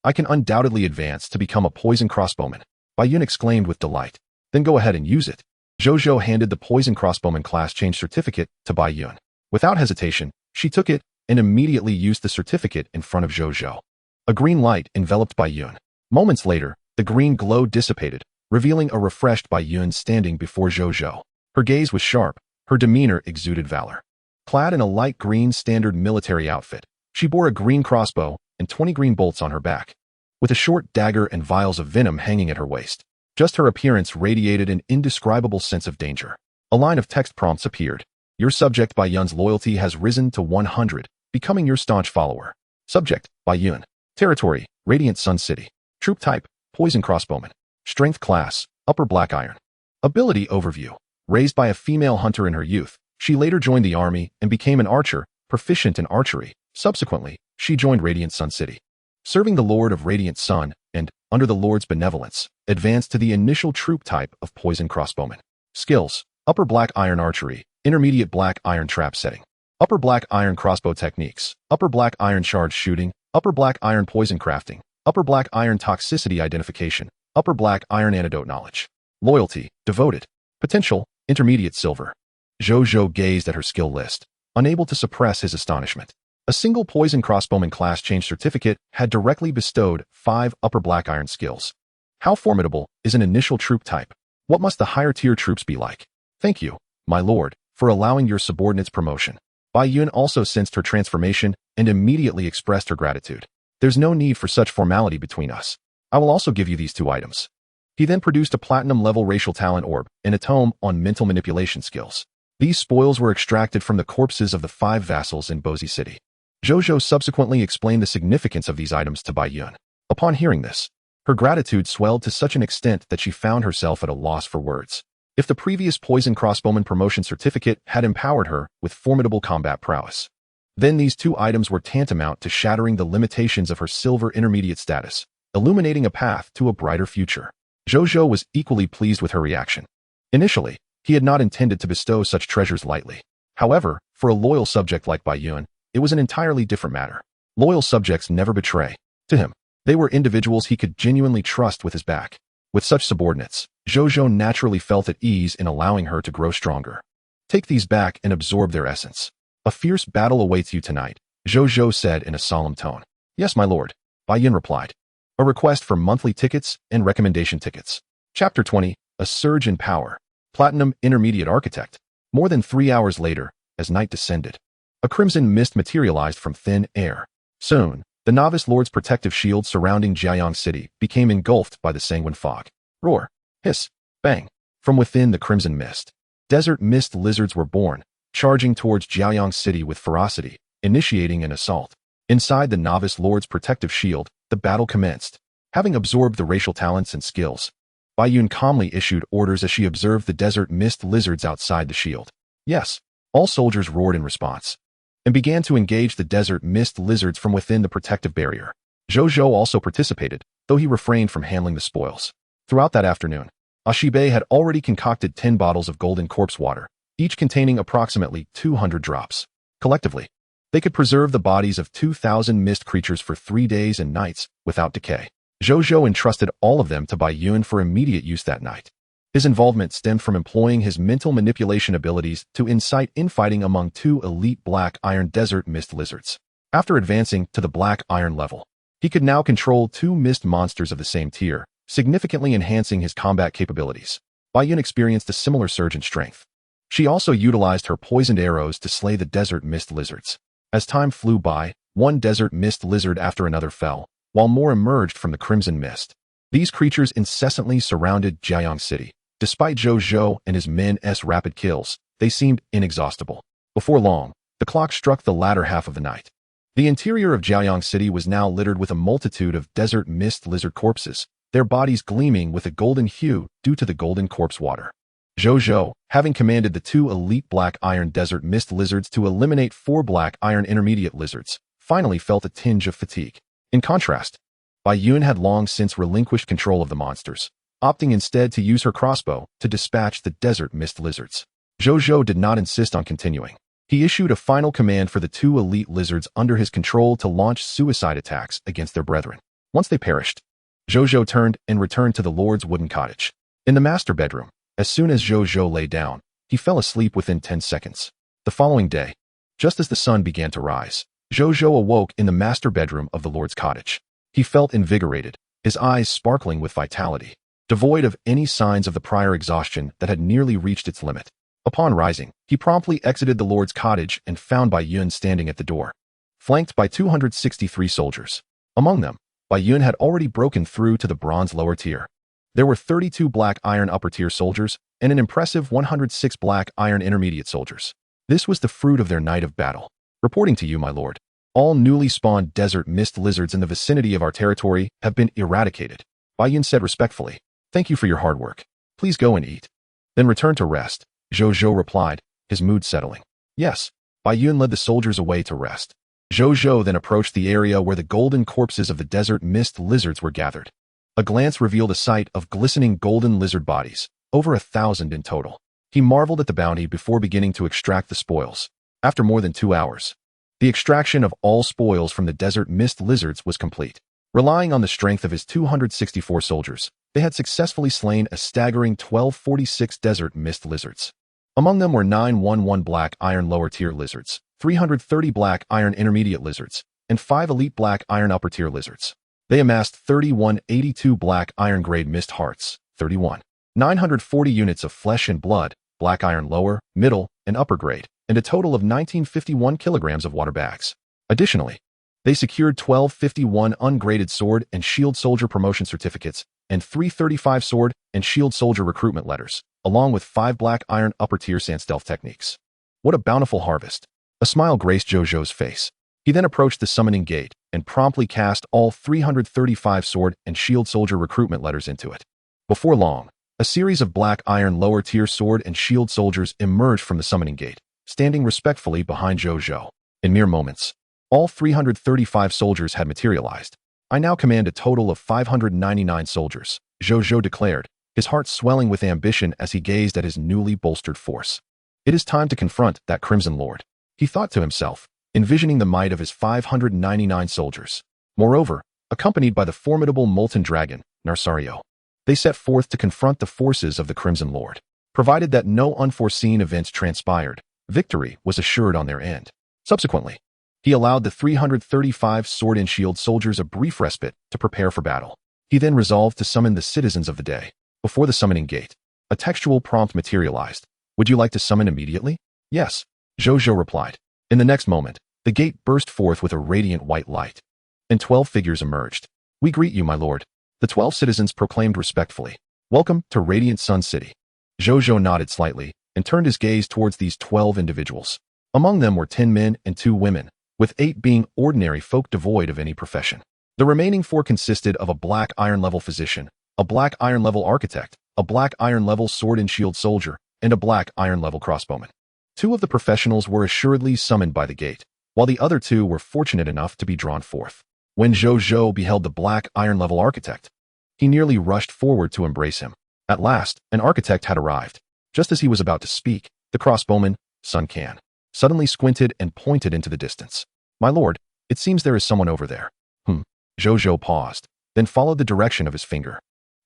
I can undoubtedly advance to become a poison crossbowman. Bai Yun exclaimed with delight. Then go ahead and use it. Zhou Zhou handed the poison crossbowman class change certificate to Bai Yun. Without hesitation, she took it and immediately used the certificate in front of Zhou Zhou. A green light enveloped Bai Yun. Moments later, the green glow dissipated, revealing a refreshed Bai Yun standing before Zhou Zhou. Her gaze was sharp, her demeanor exuded valor. Clad in a light green standard military outfit, she bore a green crossbow and 20 green bolts on her back, with a short dagger and vials of venom hanging at her waist. Just her appearance radiated an indescribable sense of danger. A line of text prompts appeared. Your subject Bai Yun's loyalty has risen to 100, becoming your staunch follower. Subject, Bai Yun. Territory, Radiant Sun City. Troop type, poison crossbowman. Strength class, upper black iron. Ability overview. Raised by a female hunter in her youth, she later joined the army and became an archer, proficient in archery. Subsequently, she joined Radiant Sun City. Serving the Lord of Radiant Sun, and, under the Lord's benevolence, advanced to the initial troop type of poison crossbowman. Skills, upper black iron archery, intermediate black iron trap setting. Upper black iron crossbow techniques, upper black iron charge shooting, upper black iron poison crafting, upper black iron toxicity identification, upper black iron antidote knowledge. Loyalty, devoted. Potential, intermediate silver. Zhou Zhou gazed at her skill list, unable to suppress his astonishment. A single poison crossbowman class change certificate had directly bestowed 5 upper black iron skills. How formidable is an initial troop type? What must the higher tier troops be like? Thank you, my lord, for allowing your subordinate's promotion. Bai Yun also sensed her transformation and immediately expressed her gratitude. There's no need for such formality between us. I will also give you these 2 items. He then produced a platinum-level racial talent orb and a tome on mental manipulation skills. These spoils were extracted from the corpses of the 5 vassals in Bozi City. Zhou Zhou subsequently explained the significance of these items to Bai Yun. Upon hearing this, her gratitude swelled to such an extent that she found herself at a loss for words. If the previous poison crossbowman promotion certificate had empowered her with formidable combat prowess, then these 2 items were tantamount to shattering the limitations of her silver intermediate status, illuminating a path to a brighter future. Zhou Zhou was equally pleased with her reaction. Initially, he had not intended to bestow such treasures lightly. However, for a loyal subject like Bai Yun, it was an entirely different matter. Loyal subjects never betray. To him, they were individuals he could genuinely trust with his back. With such subordinates, Zhou Zhou naturally felt at ease in allowing her to grow stronger. Take these back and absorb their essence. A fierce battle awaits you tonight, Zhou Zhou said in a solemn tone. Yes, my lord, Bai Yun replied. A request for monthly tickets and recommendation tickets. Chapter 20, A Surge in Power. Platinum Intermediate Architect. More than 3 hours later, as night descended, a crimson mist materialized from thin air. Soon, the novice lord's protective shield surrounding Jiayang City became engulfed by the sanguine fog. Roar, hiss, bang. From within the crimson mist, desert mist lizards were born, charging towards Jiayang City with ferocity, initiating an assault. Inside the novice lord's protective shield, the battle commenced. Having absorbed the racial talents and skills, Bai Yun calmly issued orders as she observed the desert mist lizards outside the shield. Yes, all soldiers roared in response and began to engage the desert mist lizards from within the protective barrier. Zhou Zhou also participated, though he refrained from handling the spoils. Throughout that afternoon, Ashibe had already concocted 10 bottles of golden corpse water, each containing approximately 200 drops. Collectively, they could preserve the bodies of 2,000 mist creatures for 3 days and nights without decay. Zhou Zhou entrusted all of them to Bai Yun for immediate use that night. His involvement stemmed from employing his mental manipulation abilities to incite infighting among 2 elite black iron desert mist lizards. After advancing to the black iron level, He could now control 2 mist monsters of the same tier, significantly enhancing his combat capabilities. Bai Yun experienced a similar surge in strength. She also utilized her poisoned arrows to slay the desert mist lizards. As time flew by, one desert mist lizard after another fell, while more emerged from the crimson mist. These creatures incessantly surrounded Jiayang City. Despite Zhou Zhou and his men's rapid kills, they seemed inexhaustible. Before long, the clock struck the latter half of the night. The interior of Jiayang City was now littered with a multitude of desert mist lizard corpses, their bodies gleaming with a golden hue due to the golden corpse water. Zhou Zhou, having commanded the 2 elite black iron desert mist lizards to eliminate 4 black iron intermediate lizards, finally felt a tinge of fatigue. In contrast, Bai Yun had long since relinquished control of the monsters, opting instead to use her crossbow to dispatch the desert mist lizards. Zhou Zhou did not insist on continuing. He issued a final command for the 2 elite lizards under his control to launch suicide attacks against their brethren. Once they perished, Zhou Zhou turned and returned to the Lord's wooden cottage. In the master bedroom, as soon as Zhou Zhou lay down, he fell asleep within 10 seconds. The following day, just as the sun began to rise, Zhou Zhou awoke in the master bedroom of the Lord's cottage. He felt invigorated, his eyes sparkling with vitality, devoid of any signs of the prior exhaustion that had nearly reached its limit. Upon rising, he promptly exited the Lord's cottage and found Bai Yun standing at the door, flanked by 263 soldiers. Among them, Bai Yun had already broken through to the bronze lower tier. There were 32 black iron upper tier soldiers and an impressive 106 black iron intermediate soldiers. This was the fruit of their night of battle. Reporting to you, my lord. All newly spawned desert mist lizards in the vicinity of our territory have been eradicated. Bai Yun said respectfully. Thank you for your hard work. Please go and eat. Then return to rest, Zhou Zhou replied, his mood settling. Yes. Bai Yun led the soldiers away to rest. Zhou Zhou then approached the area where the golden corpses of the desert mist lizards were gathered. A glance revealed a sight of glistening golden lizard bodies, over 1,000 in total. He marveled at the bounty before beginning to extract the spoils. After more than 2 hours, the extraction of all spoils from the desert mist lizards was complete. Relying on the strength of his 264 soldiers, they had successfully slain a staggering 1,246 desert mist lizards. Among them were 911 black iron lower tier lizards, 330 black iron intermediate lizards, and 5 elite black iron upper tier lizards. They amassed 3182 black iron grade mist hearts, 940 units of flesh and blood, black iron lower, middle, and upper grade, and a total of 1951 kilograms of water bags. Additionally, they secured 1251 ungraded sword and shield soldier promotion certificates and 335 sword and shield soldier recruitment letters, along with 5 black iron upper tier sand stealth techniques. What a bountiful harvest. A smile graced Zhou Zhou's face. He then approached the summoning gate and promptly cast all 335 sword and shield soldier recruitment letters into it. Before long, a series of black iron lower tier sword and shield soldiers emerged from the summoning gate, standing respectfully behind Zhou Zhou. In mere moments, all 335 soldiers had materialized. I now command a total of 599 soldiers, Zhou Zhou declared, his heart swelling with ambition as he gazed at his newly bolstered force. It is time to confront that Crimson Lord, he thought to himself, envisioning the might of his 599 soldiers. Moreover, accompanied by the formidable molten dragon, Narsario, they set forth to confront the forces of the Crimson Lord. Provided that no unforeseen events transpired, victory was assured on their end. Subsequently, he allowed the 335 sword and shield soldiers a brief respite to prepare for battle. He then resolved to summon the citizens of the day. Before the summoning gate, a textual prompt materialized. Would you like to summon immediately? Yes, Zhou Zhou replied. In the next moment, the gate burst forth with a radiant white light, and 12 figures emerged. We greet you, my lord. The 12 citizens proclaimed respectfully. Welcome to Radiant Sun City. Zhou Zhou nodded slightly and turned his gaze towards these 12 individuals. Among them were 10 men and 2 women, with 8 being ordinary folk devoid of any profession. The remaining 4 consisted of a black iron level physician, a black iron level architect, a black iron level sword and shield soldier, and a black iron level crossbowman. 2 of the professionals were assuredly summoned by the gate, while the other 2 were fortunate enough to be drawn forth. When Zhou Zhou beheld the black iron level architect, he nearly rushed forward to embrace him. At last, an architect had arrived. Just as he was about to speak, the crossbowman, Sunken, suddenly squinted and pointed into the distance. My lord, it seems there is someone over there. Zhou Zhou paused, then followed the direction of his finger.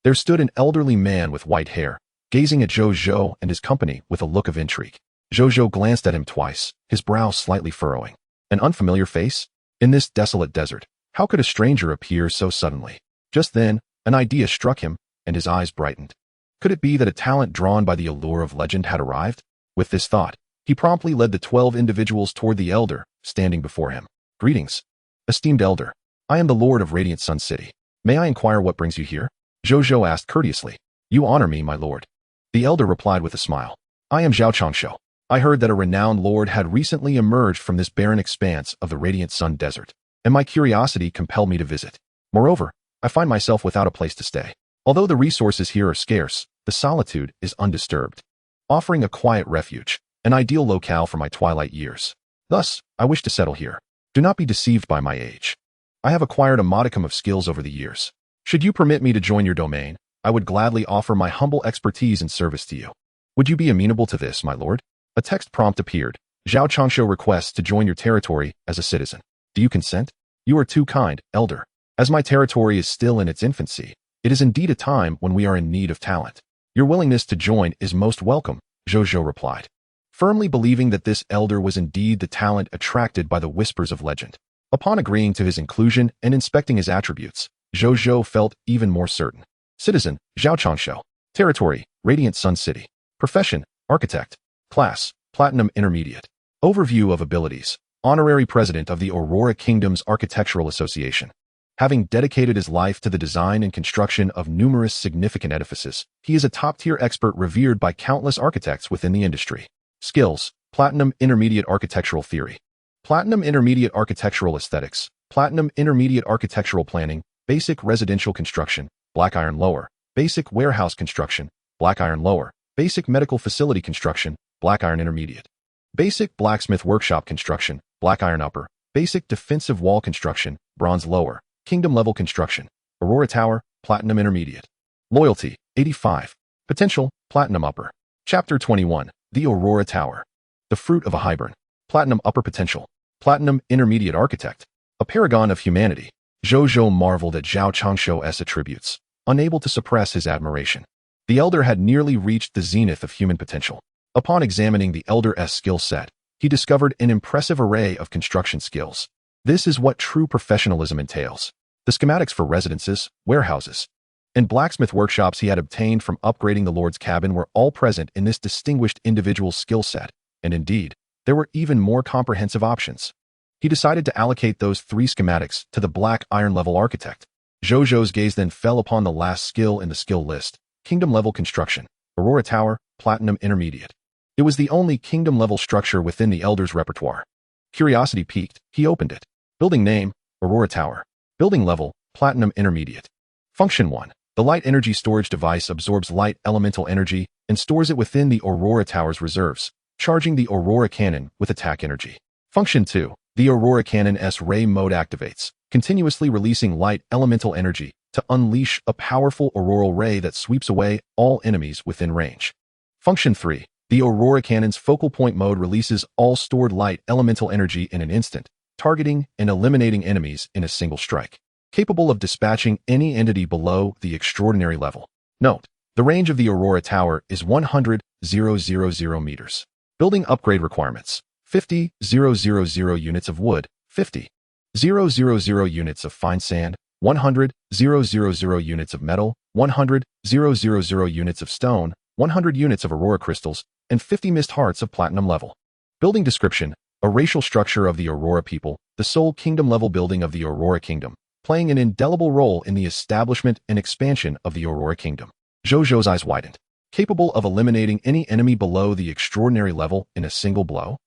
There stood an elderly man with white hair, gazing at Zhou Zhou and his company with a look of intrigue. Zhou Zhou glanced at him twice, his brow slightly furrowing. An unfamiliar face? In this desolate desert, How could a stranger appear so suddenly? Just then, an idea struck him, and his eyes brightened. Could it be that a talent drawn by the allure of legend had arrived? With this thought, he promptly led the 12 individuals toward the elder, standing before him. Greetings, esteemed elder. I am the Lord of Radiant Sun City. May I inquire what brings you here? Zhou Zhou asked courteously. You honor me, my lord. The elder replied with a smile. I am Zhao Changshu. I heard that a renowned lord had recently emerged from this barren expanse of the Radiant Sun Desert, and my curiosity compelled me to visit. Moreover, I find myself without a place to stay. Although the resources here are scarce, the solitude is undisturbed, offering a quiet refuge, an ideal locale for my twilight years. Thus, I wish to settle here. Do not be deceived by my age. I have acquired a modicum of skills over the years. Should you permit me to join your domain, I would gladly offer my humble expertise and service to you. Would you be amenable to this, my lord? A text prompt appeared. Zhao Changshu requests to join your territory as a citizen. Do you consent? You are too kind, elder. As my territory is still in its infancy, it is indeed a time when we are in need of talent. Your willingness to join is most welcome, Zhou Zhou replied, firmly believing that this elder was indeed the talent attracted by the whispers of legend. Upon agreeing to his inclusion and inspecting his attributes, Zhou Zhou felt even more certain. Citizen, Zhao Changshu. Territory, Radiant Sun City. Profession, Architect. Class, Platinum Intermediate. Overview of abilities. Honorary President of the Aurora Kingdom's Architectural Association. Having dedicated his life to the design and construction of numerous significant edifices, he is a top-tier expert revered by countless architects within the industry. Skills, Platinum Intermediate Architectural Theory. Platinum Intermediate Architectural Aesthetics. Platinum Intermediate Architectural Planning. Basic Residential Construction. Black Iron Lower. Basic Warehouse Construction. Black Iron Lower. Basic Medical Facility Construction. Black Iron Intermediate. Basic Blacksmith Workshop Construction. Black Iron Upper. Basic Defensive Wall Construction. Bronze Lower. Kingdom Level Construction. Aurora Tower. Platinum Intermediate. Loyalty, 85. Potential, Platinum Upper. Chapter 21. The Aurora Tower. The Fruit of a Hibern. Platinum Upper Potential. Platinum Intermediate Architect. A paragon of humanity. Zhou Zhou marveled at Zhao Changshu's attributes, unable to suppress his admiration. The elder had nearly reached the zenith of human potential. Upon examining the elder's skill set, he discovered an impressive array of construction skills. This is what true professionalism entails. The schematics for residences, warehouses, and blacksmith workshops he had obtained from upgrading the Lord's cabin were all present in this distinguished individual's skill set, and indeed, there were even more comprehensive options. He decided to allocate those 3 schematics to the Black Iron Level Architect. Zhou Zhou's gaze then fell upon the last skill in the skill list, Kingdom Level Construction, Aurora Tower, Platinum Intermediate. It was the only kingdom-level structure within the elder's repertoire. Curiosity piqued, he opened it. Building name, Aurora Tower. Building level, Platinum Intermediate. Function 1. The light energy storage device absorbs light elemental energy and stores it within the Aurora Tower's reserves, charging the Aurora Cannon with attack energy. Function 2. The Aurora Cannon's ray mode activates, continuously releasing light elemental energy to unleash a powerful auroral ray that sweeps away all enemies within range. Function 3. The Aurora Cannon's focal point mode releases all stored light elemental energy in an instant, targeting and eliminating enemies in a single strike, capable of dispatching any entity below the extraordinary level. Note, the range of the Aurora Tower is 100,000 meters. Building upgrade requirements: 50,000 units of wood, 50,000 units of fine sand, 100,000 units of metal, 100,000 units of stone, 100 units of Aurora crystals, and 50 mist hearts of platinum level. Building description: a racial structure of the Aurora people, the sole kingdom-level building of the Aurora Kingdom, playing an indelible role in the establishment and expansion of the Aurora Kingdom. Zhou Zhou's eyes widened. Capable of eliminating any enemy below the extraordinary level in a single blow?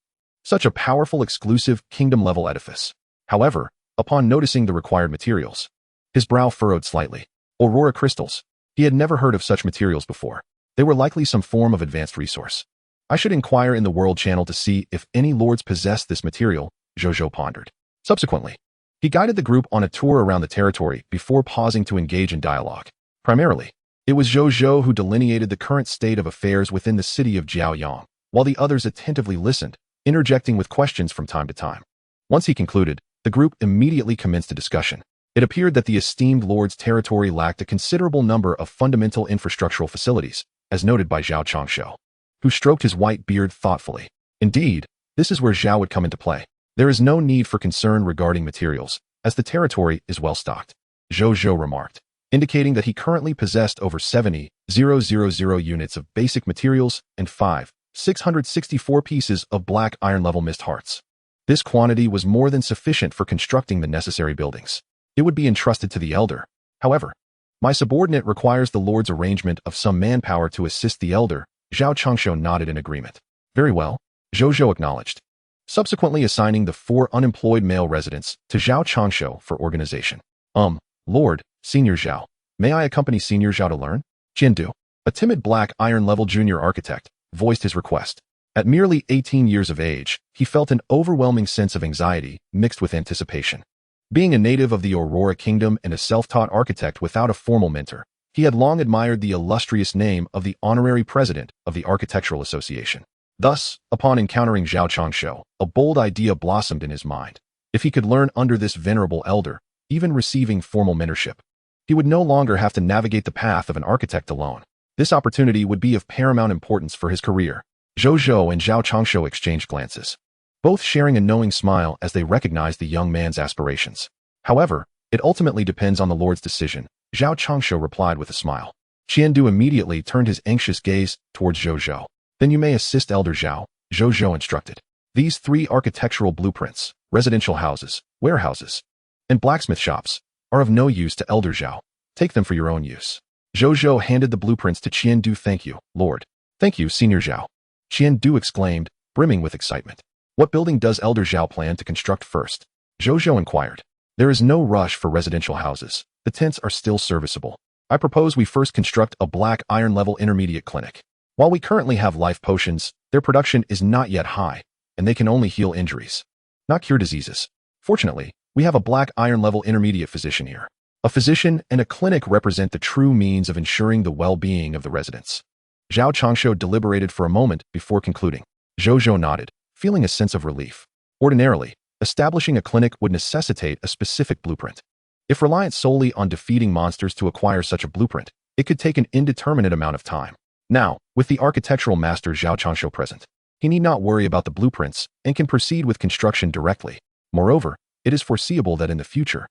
Such a powerful exclusive kingdom-level edifice. However, upon noticing the required materials, his brow furrowed slightly. Aurora crystals. He had never heard of such materials before. They were likely some form of advanced resource. I should inquire in the World Channel to see if any lords possess this material, Zhou Zhou pondered. Subsequently, he guided the group on a tour around the territory before pausing to engage in dialogue. Primarily, it was Zhou Zhou who delineated the current state of affairs within the city of Jiaoyang, while the others attentively listened, interjecting with questions from time to time. Once he concluded, the group immediately commenced a discussion. It appeared that the esteemed lord's territory lacked a considerable number of fundamental infrastructural facilities, as noted by Zhao Changshu, who stroked his white beard thoughtfully. Indeed, this is where Zhao would come into play. There is no need for concern regarding materials, as the territory is well stocked, Zhou Zhou remarked, indicating that he currently possessed over 70,000 units of basic materials and 664 pieces of black iron level mist hearts. This quantity was more than sufficient for constructing the necessary buildings. It would be entrusted to the elder. However, my subordinate requires the Lord's arrangement of some manpower to assist the elder. Zhao Changshu nodded in agreement. Very well, Zhou Zhou acknowledged, subsequently assigning the 4 unemployed male residents to Zhao Changshu for organization. Lord, Senior Zhao, may I accompany Senior Zhao to learn? Jiandu, a timid black iron-level junior architect, voiced his request. At merely 18 years of age, he felt an overwhelming sense of anxiety mixed with anticipation. Being a native of the Aurora Kingdom and a self-taught architect without a formal mentor, he had long admired the illustrious name of the honorary president of the Architectural Association. Thus, upon encountering Zhao Changshu, a bold idea blossomed in his mind. If he could learn under this venerable elder, even receiving formal mentorship, he would no longer have to navigate the path of an architect alone. This opportunity would be of paramount importance for his career. Zhou Zhou and Zhao Changshu exchanged glances, both sharing a knowing smile as they recognized the young man's aspirations. However, it ultimately depends on the Lord's decision, Zhao Changshu replied with a smile. Qiandu immediately turned his anxious gaze towards Zhou Zhou. Then you may assist Elder Zhao, Zhou Zhou instructed. These 3 architectural blueprints, residential houses, warehouses, and blacksmith shops, are of no use to Elder Zhao. Take them for your own use. Zhou Zhou handed the blueprints to Qiandu. Thank you, Lord. Thank you, Senior Zhao. Qiandu exclaimed, brimming with excitement. What building does Elder Zhao plan to construct first? Zhou Zhou inquired. There is no rush for residential houses. The tents are still serviceable. I propose we first construct a black iron level intermediate clinic. While we currently have life potions, their production is not yet high, and they can only heal injuries, not cure diseases. Fortunately, we have a black iron level intermediate physician here. A physician and a clinic represent the true means of ensuring the well-being of the residents. Zhao Changshu deliberated for a moment before concluding. Zhou Zhou nodded, feeling a sense of relief. Ordinarily, establishing a clinic would necessitate a specific blueprint. If reliant solely on defeating monsters to acquire such a blueprint, it could take an indeterminate amount of time. Now, with the architectural master Zhao Changshu present, he need not worry about the blueprints and can proceed with construction directly. Moreover, it is foreseeable that in the future,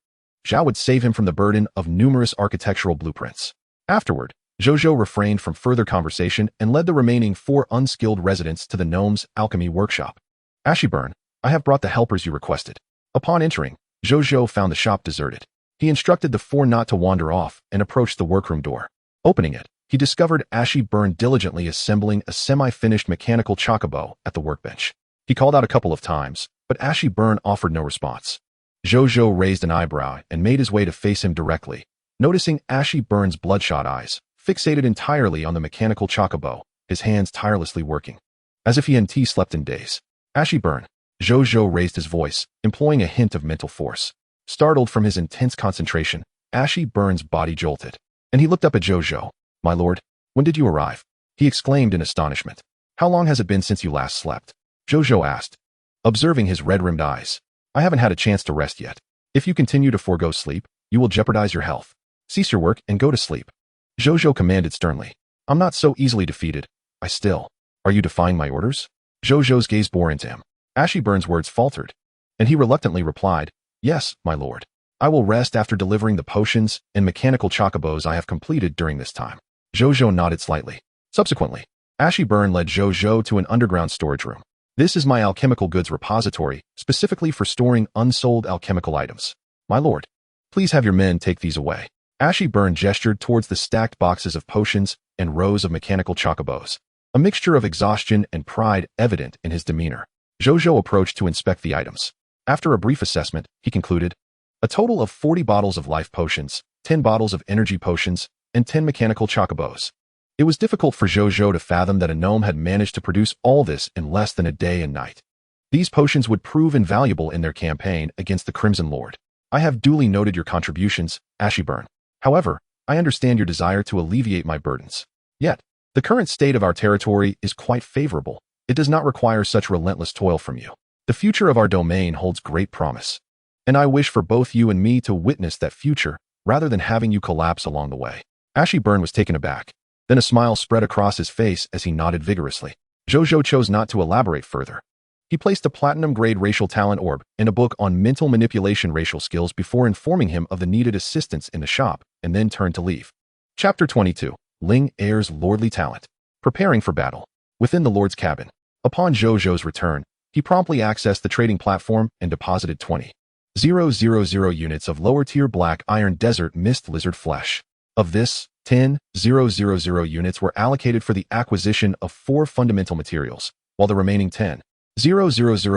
Zhao would save him from the burden of numerous architectural blueprints. Afterward, Zhou Zhou refrained from further conversation and led the remaining 4 unskilled residents to the gnome's alchemy workshop. Ashiburn, I have brought the helpers you requested. Upon entering, Zhou Zhou found the shop deserted. He instructed the 4 not to wander off and approached the workroom door. Opening it, he discovered Ashiburn diligently assembling a semi-finished mechanical chocobo at the workbench. He called out a couple of times, but Ashiburn offered no response. Zhou Zhou raised an eyebrow and made his way to face him directly. Noticing Ashiburn's bloodshot eyes, fixated entirely on the mechanical chocobo, his hands tirelessly working, as if he and T slept in days. Ashiburn, Zhou Zhou raised his voice, employing a hint of mental force. Startled from his intense concentration, Ashiburn's body jolted, and he looked up at Zhou Zhou. My lord, when did you arrive? He exclaimed in astonishment. How long has it been since you last slept? Zhou Zhou asked, observing his red-rimmed eyes. I haven't had a chance to rest yet. If you continue to forego sleep, you will jeopardize your health. Cease your work and go to sleep. Zhou Zhou commanded sternly. I'm not so easily defeated. Are you defying my orders? Zhou Zhou's gaze bore into him. Ashiburn's words faltered, and he reluctantly replied, Yes, my lord. I will rest after delivering the potions and mechanical chocobos I have completed during this time. Zhou Zhou nodded slightly. Subsequently, Ashiburn led Zhou Zhou to an underground storage room. This is my alchemical goods repository, specifically for storing unsold alchemical items. My lord, please have your men take these away. Ashiburn gestured towards the stacked boxes of potions and rows of mechanical chocobos, a mixture of exhaustion and pride evident in his demeanor. Zhou Zhou approached to inspect the items. After a brief assessment, he concluded, a total of 40 bottles of life potions, 10 bottles of energy potions, and 10 mechanical chocobos. It was difficult for Zhou Zhou to fathom that a gnome had managed to produce all this in less than a day and night. These potions would prove invaluable in their campaign against the Crimson Lord. I have duly noted your contributions, Ashiburn. However, I understand your desire to alleviate my burdens. Yet, the current state of our territory is quite favorable. It does not require such relentless toil from you. The future of our domain holds great promise, and I wish for both you and me to witness that future rather than having you collapse along the way. Ashiburn was taken aback. Then a smile spread across his face as he nodded vigorously. Zhou Zhou chose not to elaborate further. He placed a platinum-grade racial talent orb and a book on mental manipulation racial skills before informing him of the needed assistance in the shop, and then turned to leave. Chapter 22. Ling Heir's Lordly Talent. Preparing for battle. Within the Lord's cabin. Upon Zhou Zhou's return, he promptly accessed the trading platform and deposited 20,000 units of lower-tier black iron desert mist lizard flesh. Of this, 10,000 units were allocated for the acquisition of 4 fundamental materials, while the remaining 10,000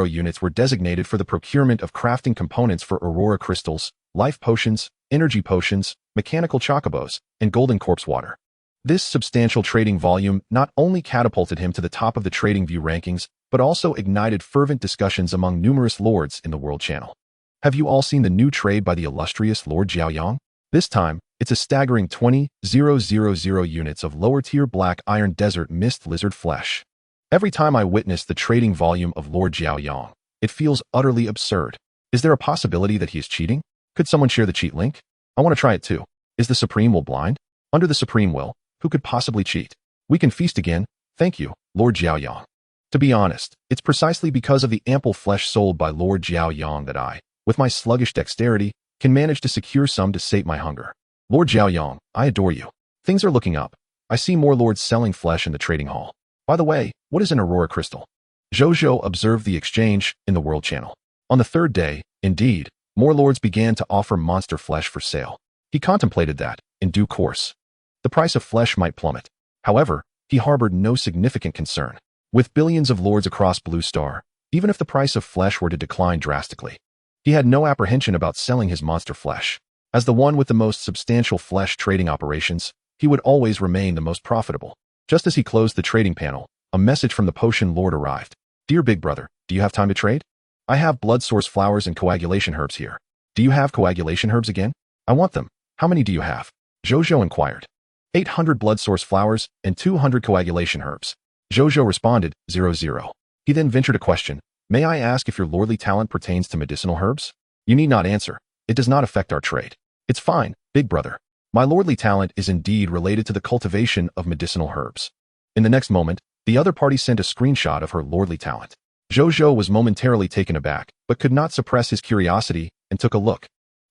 units were designated for the procurement of crafting components for aurora crystals, life potions, energy potions, mechanical chocobos, and golden corpse water. This substantial trading volume not only catapulted him to the top of the trading view rankings, but also ignited fervent discussions among numerous lords in the world channel. Have you all seen the new trade by the illustrious Lord Jiaoyang? This time, it's a staggering 20,000 units of lower-tier black iron desert mist lizard flesh. Every time I witness the trading volume of Lord Jiaoyang, it feels utterly absurd. Is there a possibility that he is cheating? Could someone share the cheat link? I want to try it too. Is the Supreme Will blind? Under the Supreme Will, who could possibly cheat? We can feast again. Thank you, Lord Jiaoyang. To be honest, it's precisely because of the ample flesh sold by Lord Jiaoyang that I, with my sluggish dexterity, can manage to secure some to sate my hunger. Lord Jiaoyang, I adore you. Things are looking up. I see more lords selling flesh in the trading hall. By the way, what is an aurora crystal? Zhou Zhou observed the exchange in the world channel. On the third day, indeed, more lords began to offer monster flesh for sale. He contemplated that, in due course, the price of flesh might plummet. However, he harbored no significant concern. With billions of lords across Blue Star, even if the price of flesh were to decline drastically, he had no apprehension about selling his monster flesh. As the one with the most substantial flesh trading operations, he would always remain the most profitable. Just as he closed the trading panel, a message from the potion lord arrived. Dear Big Brother, do you have time to trade? I have blood source flowers and coagulation herbs here. Do you have coagulation herbs again? I want them. How many do you have? Zhou Zhou inquired. 800 blood source flowers and 200 coagulation herbs. Zhou Zhou responded, 00. He then ventured a question. May I ask if your lordly talent pertains to medicinal herbs? You need not answer. It does not affect our trade. It's fine, Big Brother. My lordly talent is indeed related to the cultivation of medicinal herbs. In the next moment, the other party sent a screenshot of her lordly talent. Zhou Zhou was momentarily taken aback, but could not suppress his curiosity and took a look.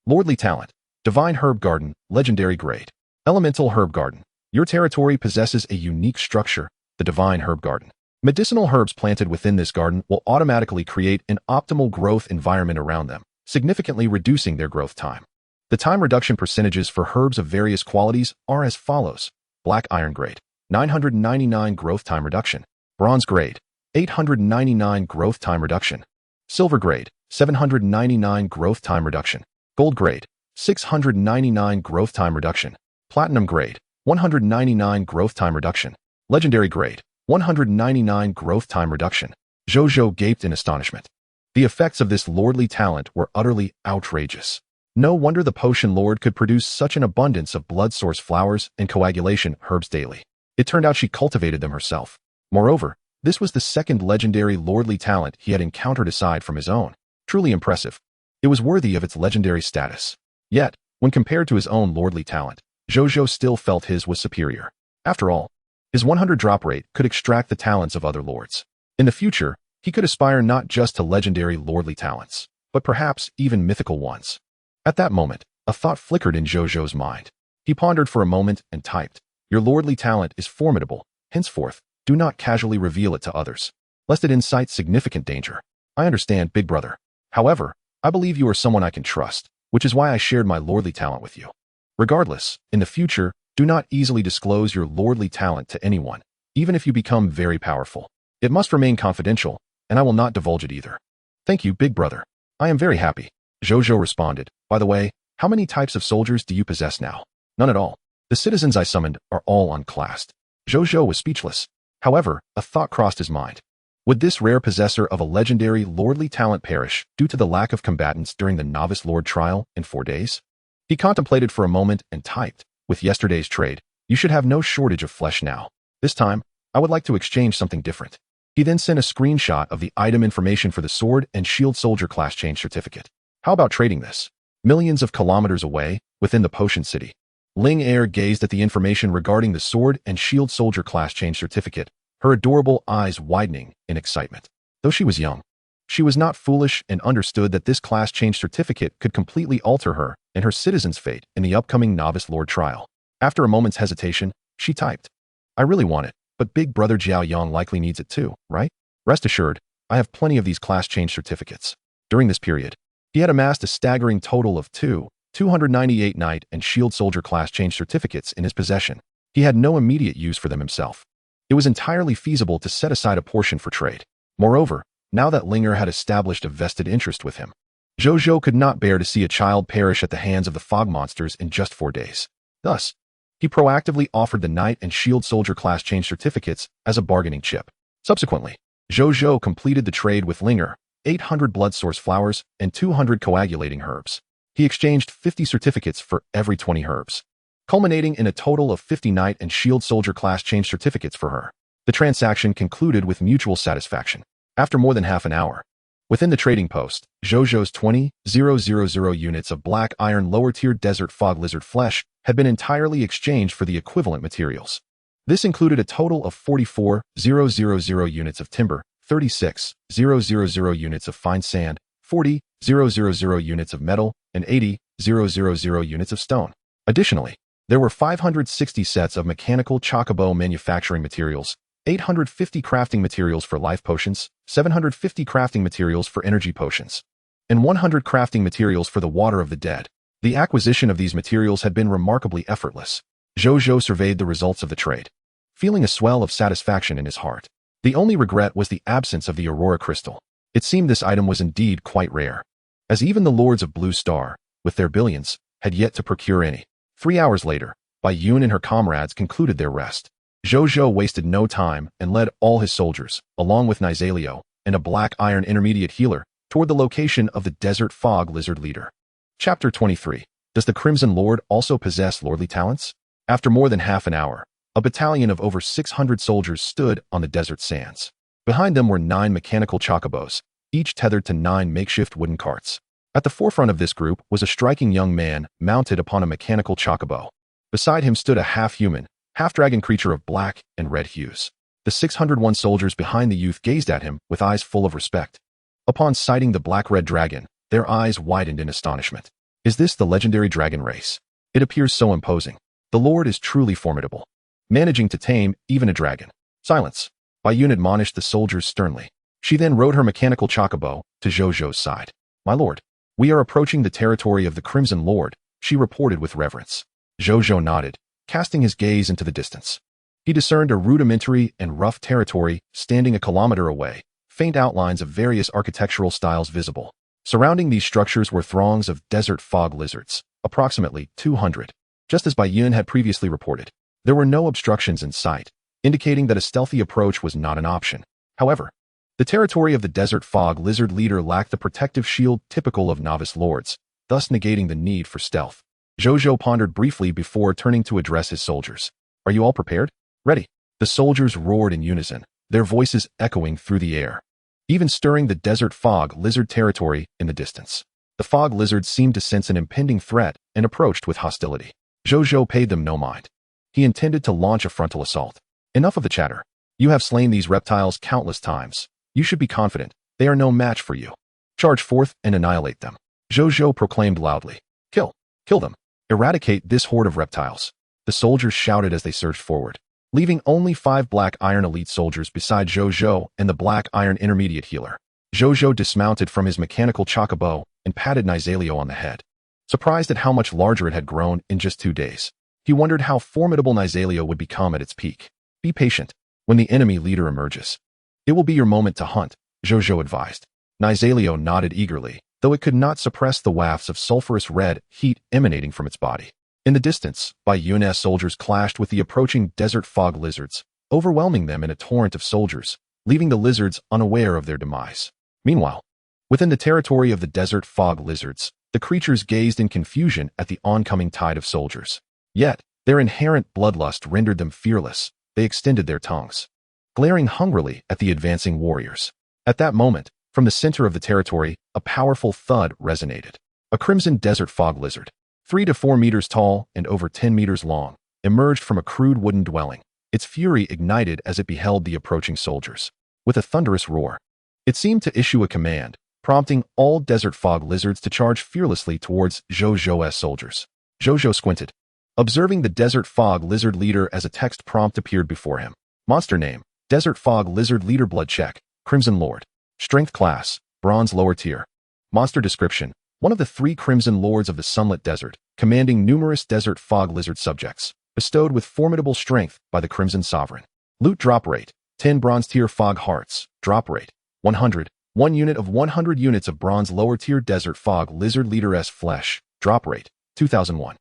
Lordly talent. Divine Herb Garden, Legendary Grade. Elemental Herb Garden. Your territory possesses a unique structure, the Divine Herb Garden. Medicinal herbs planted within this garden will automatically create an optimal growth environment around them, significantly reducing their growth time. The time reduction percentages for herbs of various qualities are as follows. Black Iron Grade, 999 growth time reduction. Bronze Grade, 899 growth time reduction. Silver Grade, 799 growth time reduction. Gold Grade, 699 growth time reduction. Platinum Grade, 199 growth time reduction. Legendary Grade, 199 growth time reduction. Zhou Zhou gaped in astonishment. The effects of this lordly talent were utterly outrageous. No wonder the potion lord could produce such an abundance of blood source flowers and coagulation herbs daily. It turned out she cultivated them herself. Moreover, this was the second legendary lordly talent he had encountered aside from his own. Truly impressive. It was worthy of its legendary status. Yet, when compared to his own lordly talent, Zhou Zhou still felt his was superior. After all, his 100 drop rate could extract the talents of other lords. In the future, he could aspire not just to legendary lordly talents, but perhaps even mythical ones. At that moment, a thought flickered in Zhou Zhou's mind. He pondered for a moment and typed, Your lordly talent is formidable. Henceforth, do not casually reveal it to others, lest it incite significant danger. I understand, Big Brother. However, I believe you are someone I can trust, which is why I shared my lordly talent with you. Regardless, in the future, do not easily disclose your lordly talent to anyone, even if you become very powerful. It must remain confidential, and I will not divulge it either. Thank you, Big Brother. I am very happy. Zhou Zhou responded. By the way, how many types of soldiers do you possess now? None at all. The citizens I summoned are all unclassed. Zhou Zhou was speechless. However, a thought crossed his mind. Would this rare possessor of a legendary lordly talent perish due to the lack of combatants during the novice lord trial in 4 days? He contemplated for a moment and typed, with yesterday's trade, you should have no shortage of flesh now. This time, I would like to exchange something different. He then sent a screenshot of the item information for the sword and shield soldier class change certificate. How about trading this? Millions of kilometers away, within the potion city. Ling Heir gazed at the information regarding the sword and shield soldier class change certificate, her adorable eyes widening in excitement. Though she was young, She was not foolish and understood that this class change certificate could completely alter her and her citizen's fate in the upcoming Novice Lord trial. After a moment's hesitation, she typed, "I really want it, but Big Brother Jiao Yang likely needs it too, right? Rest assured, I have plenty of these class change certificates." During this period, he had amassed a staggering total of 298 Knight and Shield Soldier class change certificates in his possession. He had no immediate use for them himself. It was entirely feasible to set aside a portion for trade. Moreover, now that Linger had established a vested interest with him, Zhou Zhou could not bear to see a child perish at the hands of the fog monsters in just 4 days. Thus, he proactively offered the Knight and Shield Soldier class change certificates as a bargaining chip. Subsequently, Zhou Zhou completed the trade with Linger, 800 blood source flowers and 200 coagulating herbs. He exchanged 50 certificates for every 20 herbs, culminating in a total of 50 Knight and Shield Soldier class change certificates for her. The transaction concluded with mutual satisfaction. After more than half an hour, within the trading post, Zhou Zhou's 20,000 units of black iron lower-tier desert fog lizard flesh had been entirely exchanged for the equivalent materials. This included a total of 44,000 units of timber, 36,000 units of fine sand, 40,000 units of metal, and 80,000 units of stone. Additionally, there were 560 sets of mechanical chocobo manufacturing materials, 850 crafting materials for life potions, 750 crafting materials for energy potions, and 100 crafting materials for the water of the dead. The acquisition of these materials had been remarkably effortless. Zhou Zhou surveyed the results of the trade, feeling a swell of satisfaction in his heart. The only regret was the absence of the Aurora Crystal. It seemed this item was indeed quite rare, as even the Lords of Blue Star, with their billions, had yet to procure any. 3 hours later, Bai Yun and her comrades concluded their rest. Zhou Zhou wasted no time and led all his soldiers, along with Nizalio and a black iron intermediate healer, toward the location of the Desert Fog Lizard Leader. Chapter 23. Does the Crimson Lord also possess lordly talents? After more than half an hour, a battalion of over 600 soldiers stood on the desert sands. Behind them were 9 mechanical chocobos, each tethered to 9 makeshift wooden carts. At the forefront of this group was a striking young man mounted upon a mechanical chocobo. Beside him stood a half-human, half-dragon creature of black and red hues. The 601 soldiers behind the youth gazed at him with eyes full of respect. Upon sighting the black-red dragon, their eyes widened in astonishment. Is this the legendary dragon race? It appears so imposing. The Lord is truly formidable, managing to tame even a dragon. Silence. Bai Yun admonished the soldiers sternly. She then rode her mechanical chocobo to Zhou Zhou's side. "My lord, we are approaching the territory of the Crimson Lord," she reported with reverence. Zhou Zhou nodded, casting his gaze into the distance. He discerned a rudimentary and rough territory standing a kilometer away, faint outlines of various architectural styles visible. Surrounding these structures were throngs of desert fog lizards, approximately 200. Just as Bai Yun had previously reported, there were no obstructions in sight, indicating that a stealthy approach was not an option. However, the territory of the Desert Fog Lizard Leader lacked the protective shield typical of novice lords, thus negating the need for stealth. Zhou Zhou pondered briefly before turning to address his soldiers. "Are you all prepared?" "Ready." The soldiers roared in unison, their voices echoing through the air, even stirring the Desert Fog Lizard territory in the distance. The fog lizards seemed to sense an impending threat and approached with hostility. Zhou Zhou paid them no mind. He intended to launch a frontal assault. "Enough of the chatter. You have slain these reptiles countless times. You should be confident. They are no match for you. Charge forth and annihilate them." Zhou Zhou proclaimed loudly. "Kill! Kill them! Eradicate this horde of reptiles." The soldiers shouted as they surged forward, leaving only 5 black iron elite soldiers beside Zhou Zhou and the black iron intermediate healer. Zhou Zhou dismounted from his mechanical chocobo and patted Nizalio on the head. Surprised at how much larger it had grown in just 2 days, he wondered how formidable Nizalio would become at its peak. "Be patient. When the enemy leader emerges, it will be your moment to hunt," Zhou Zhou advised. Nizalio nodded eagerly, though it could not suppress the wafts of sulfurous red heat emanating from its body. In the distance, Bai Yun's soldiers clashed with the approaching desert fog lizards, overwhelming them in a torrent of soldiers, leaving the lizards unaware of their demise. Meanwhile, within the territory of the desert fog lizards, the creatures gazed in confusion at the oncoming tide of soldiers. Yet, their inherent bloodlust rendered them fearless. They extended their tongues, glaring hungrily at the advancing warriors. At that moment, from the center of the territory, a powerful thud resonated. A crimson desert fog lizard, 3 to 4 meters tall and over 10 meters long, emerged from a crude wooden dwelling. Its fury ignited as it beheld the approaching soldiers. With a thunderous roar, It seemed to issue a command, prompting all desert fog lizards to charge fearlessly towards Zhou Zhou's soldiers. Zhou Zhou squinted, observing the desert fog lizard leader as a text prompt appeared before him. Monster name, Desert Fog Lizard Leader Blood Check, Crimson Lord. Strength class, Bronze lower tier. Monster description, one of the 3 Crimson Lords of the Sunlit Desert, commanding numerous desert fog lizard subjects, bestowed with formidable strength by the Crimson Sovereign. Loot drop rate, 10 Bronze tier fog hearts, drop rate, 100, 1 unit of 100 units of Bronze lower tier Desert Fog Lizard Leader-S flesh, drop rate, 2001.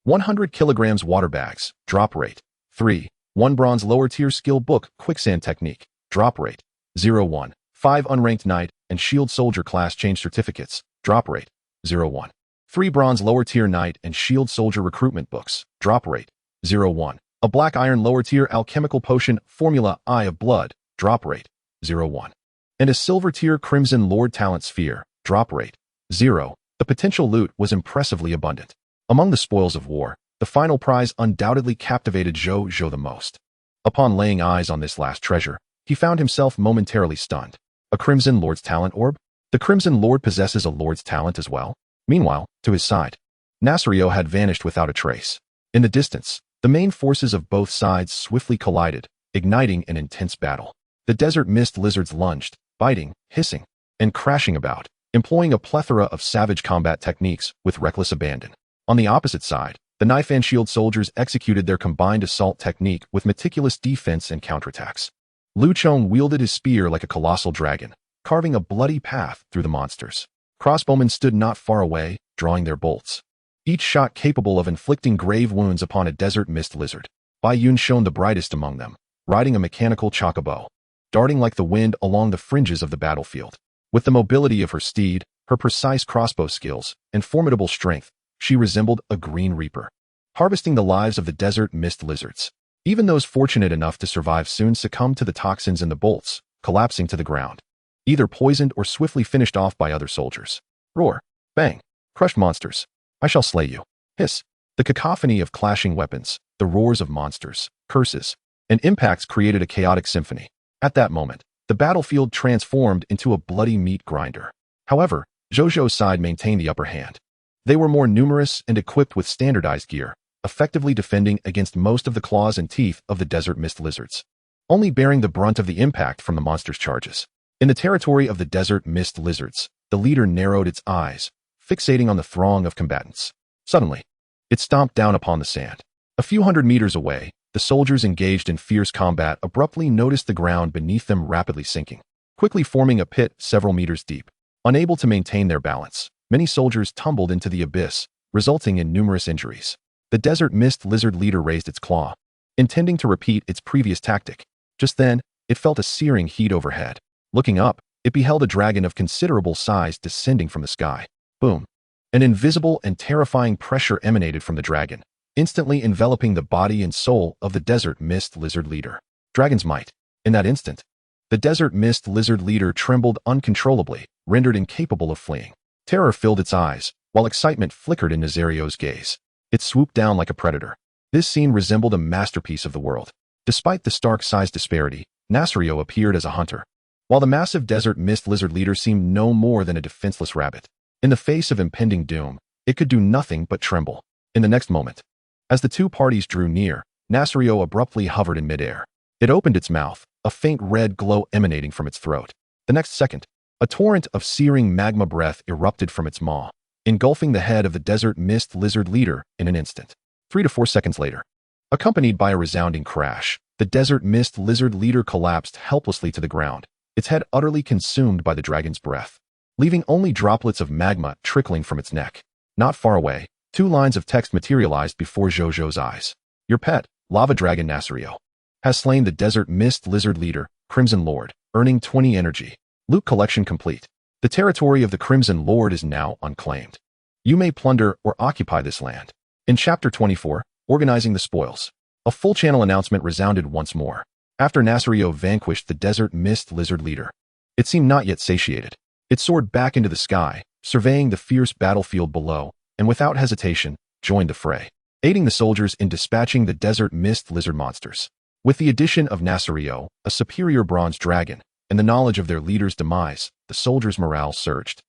100 kilograms water bags, drop rate, 3, 1 Bronze lower tier skill book Quicksand Technique, drop rate, 01, 5 unranked Knight and Shield Soldier class change certificates, drop rate, 01. 3 Bronze lower tier Knight and Shield Soldier recruitment books, drop rate, 01. A Black Iron lower tier alchemical potion Formula Eye of Blood, drop rate, 01. And a Silver tier Crimson Lord talent sphere, drop rate, 0. The potential loot was impressively abundant. Among the spoils of war, the final prize undoubtedly captivated Zhou Zhou the most. Upon laying eyes on this last treasure, he found himself momentarily stunned. A Crimson Lord's talent orb? The Crimson Lord possesses a Lord's talent as well? Meanwhile, to his side, Nasrio had vanished without a trace. In the distance, the main forces of both sides swiftly collided, igniting an intense battle. The desert mist lizards lunged, biting, hissing, and crashing about, employing a plethora of savage combat techniques with reckless abandon. On the opposite side, the knife and shield soldiers executed their combined assault technique with meticulous defense and counterattacks. Lu Chong wielded his spear like a colossal dragon, carving a bloody path through the monsters. Crossbowmen stood not far away, drawing their bolts, each shot capable of inflicting grave wounds upon a desert mist lizard. Bai Yun shone the brightest among them, riding a mechanical chocobo, darting like the wind along the fringes of the battlefield. With the mobility of her steed, her precise crossbow skills, and formidable strength, she resembled a green reaper, harvesting the lives of the desert mist lizards. Even those fortunate enough to survive soon succumbed to the toxins in the bolts, collapsing to the ground, either poisoned or swiftly finished off by other soldiers. Roar, bang, crushed monsters, I shall slay you. Hiss. The cacophony of clashing weapons, the roars of monsters, curses, and impacts created a chaotic symphony. At that moment, the battlefield transformed into a bloody meat grinder. However, Zhou Zhou's side maintained the upper hand. They were more numerous and equipped with standardized gear, effectively defending against most of the claws and teeth of the desert mist lizards, only bearing the brunt of the impact from the monsters' charges. In the territory of the desert mist lizards, the leader narrowed its eyes, fixating on the throng of combatants. Suddenly, it stomped down upon the sand. A few hundred meters away, the soldiers engaged in fierce combat abruptly noticed the ground beneath them rapidly sinking, quickly forming a pit several meters deep. Unable to maintain their balance, many soldiers tumbled into the abyss, resulting in numerous injuries. The desert mist lizard leader raised its claw, intending to repeat its previous tactic. Just then, it felt a searing heat overhead. Looking up, it beheld a dragon of considerable size descending from the sky. Boom. An invisible and terrifying pressure emanated from the dragon, instantly enveloping the body and soul of the desert mist lizard leader. Dragon's might. In that instant, the desert mist lizard leader trembled uncontrollably, rendered incapable of fleeing. Terror filled its eyes, while excitement flickered in Nazario's gaze. It swooped down like a predator. This scene resembled a masterpiece of the world. Despite the stark size disparity, Nazario appeared as a hunter, while the massive desert mist lizard leader seemed no more than a defenseless rabbit. In the face of impending doom, it could do nothing but tremble. In the next moment, as the two parties drew near, Nazario abruptly hovered in midair. It opened its mouth, a faint red glow emanating from its throat. The next second, a torrent of searing magma breath erupted from its maw, engulfing the head of the desert mist lizard leader in an instant. 3 to 4 seconds later, accompanied by a resounding crash, the desert mist lizard leader collapsed helplessly to the ground, its head utterly consumed by the dragon's breath, leaving only droplets of magma trickling from its neck. Not far away, 2 lines of text materialized before Zhou Zhou's eyes. Your pet, Lava Dragon Nazario, has slain the desert mist lizard leader, Crimson Lord, earning 20 energy. Loot collection complete. The territory of the Crimson Lord is now unclaimed. You may plunder or occupy this land. In Chapter 24, Organizing the Spoils, a full channel announcement resounded once more. After Nazario vanquished the desert mist lizard leader, it seemed not yet satiated. It soared back into the sky, surveying the fierce battlefield below, and without hesitation, joined the fray, aiding the soldiers in dispatching the desert mist lizard monsters. With the addition of Nazario, a superior bronze dragon, and the knowledge of their leader's demise, the soldiers' morale surged,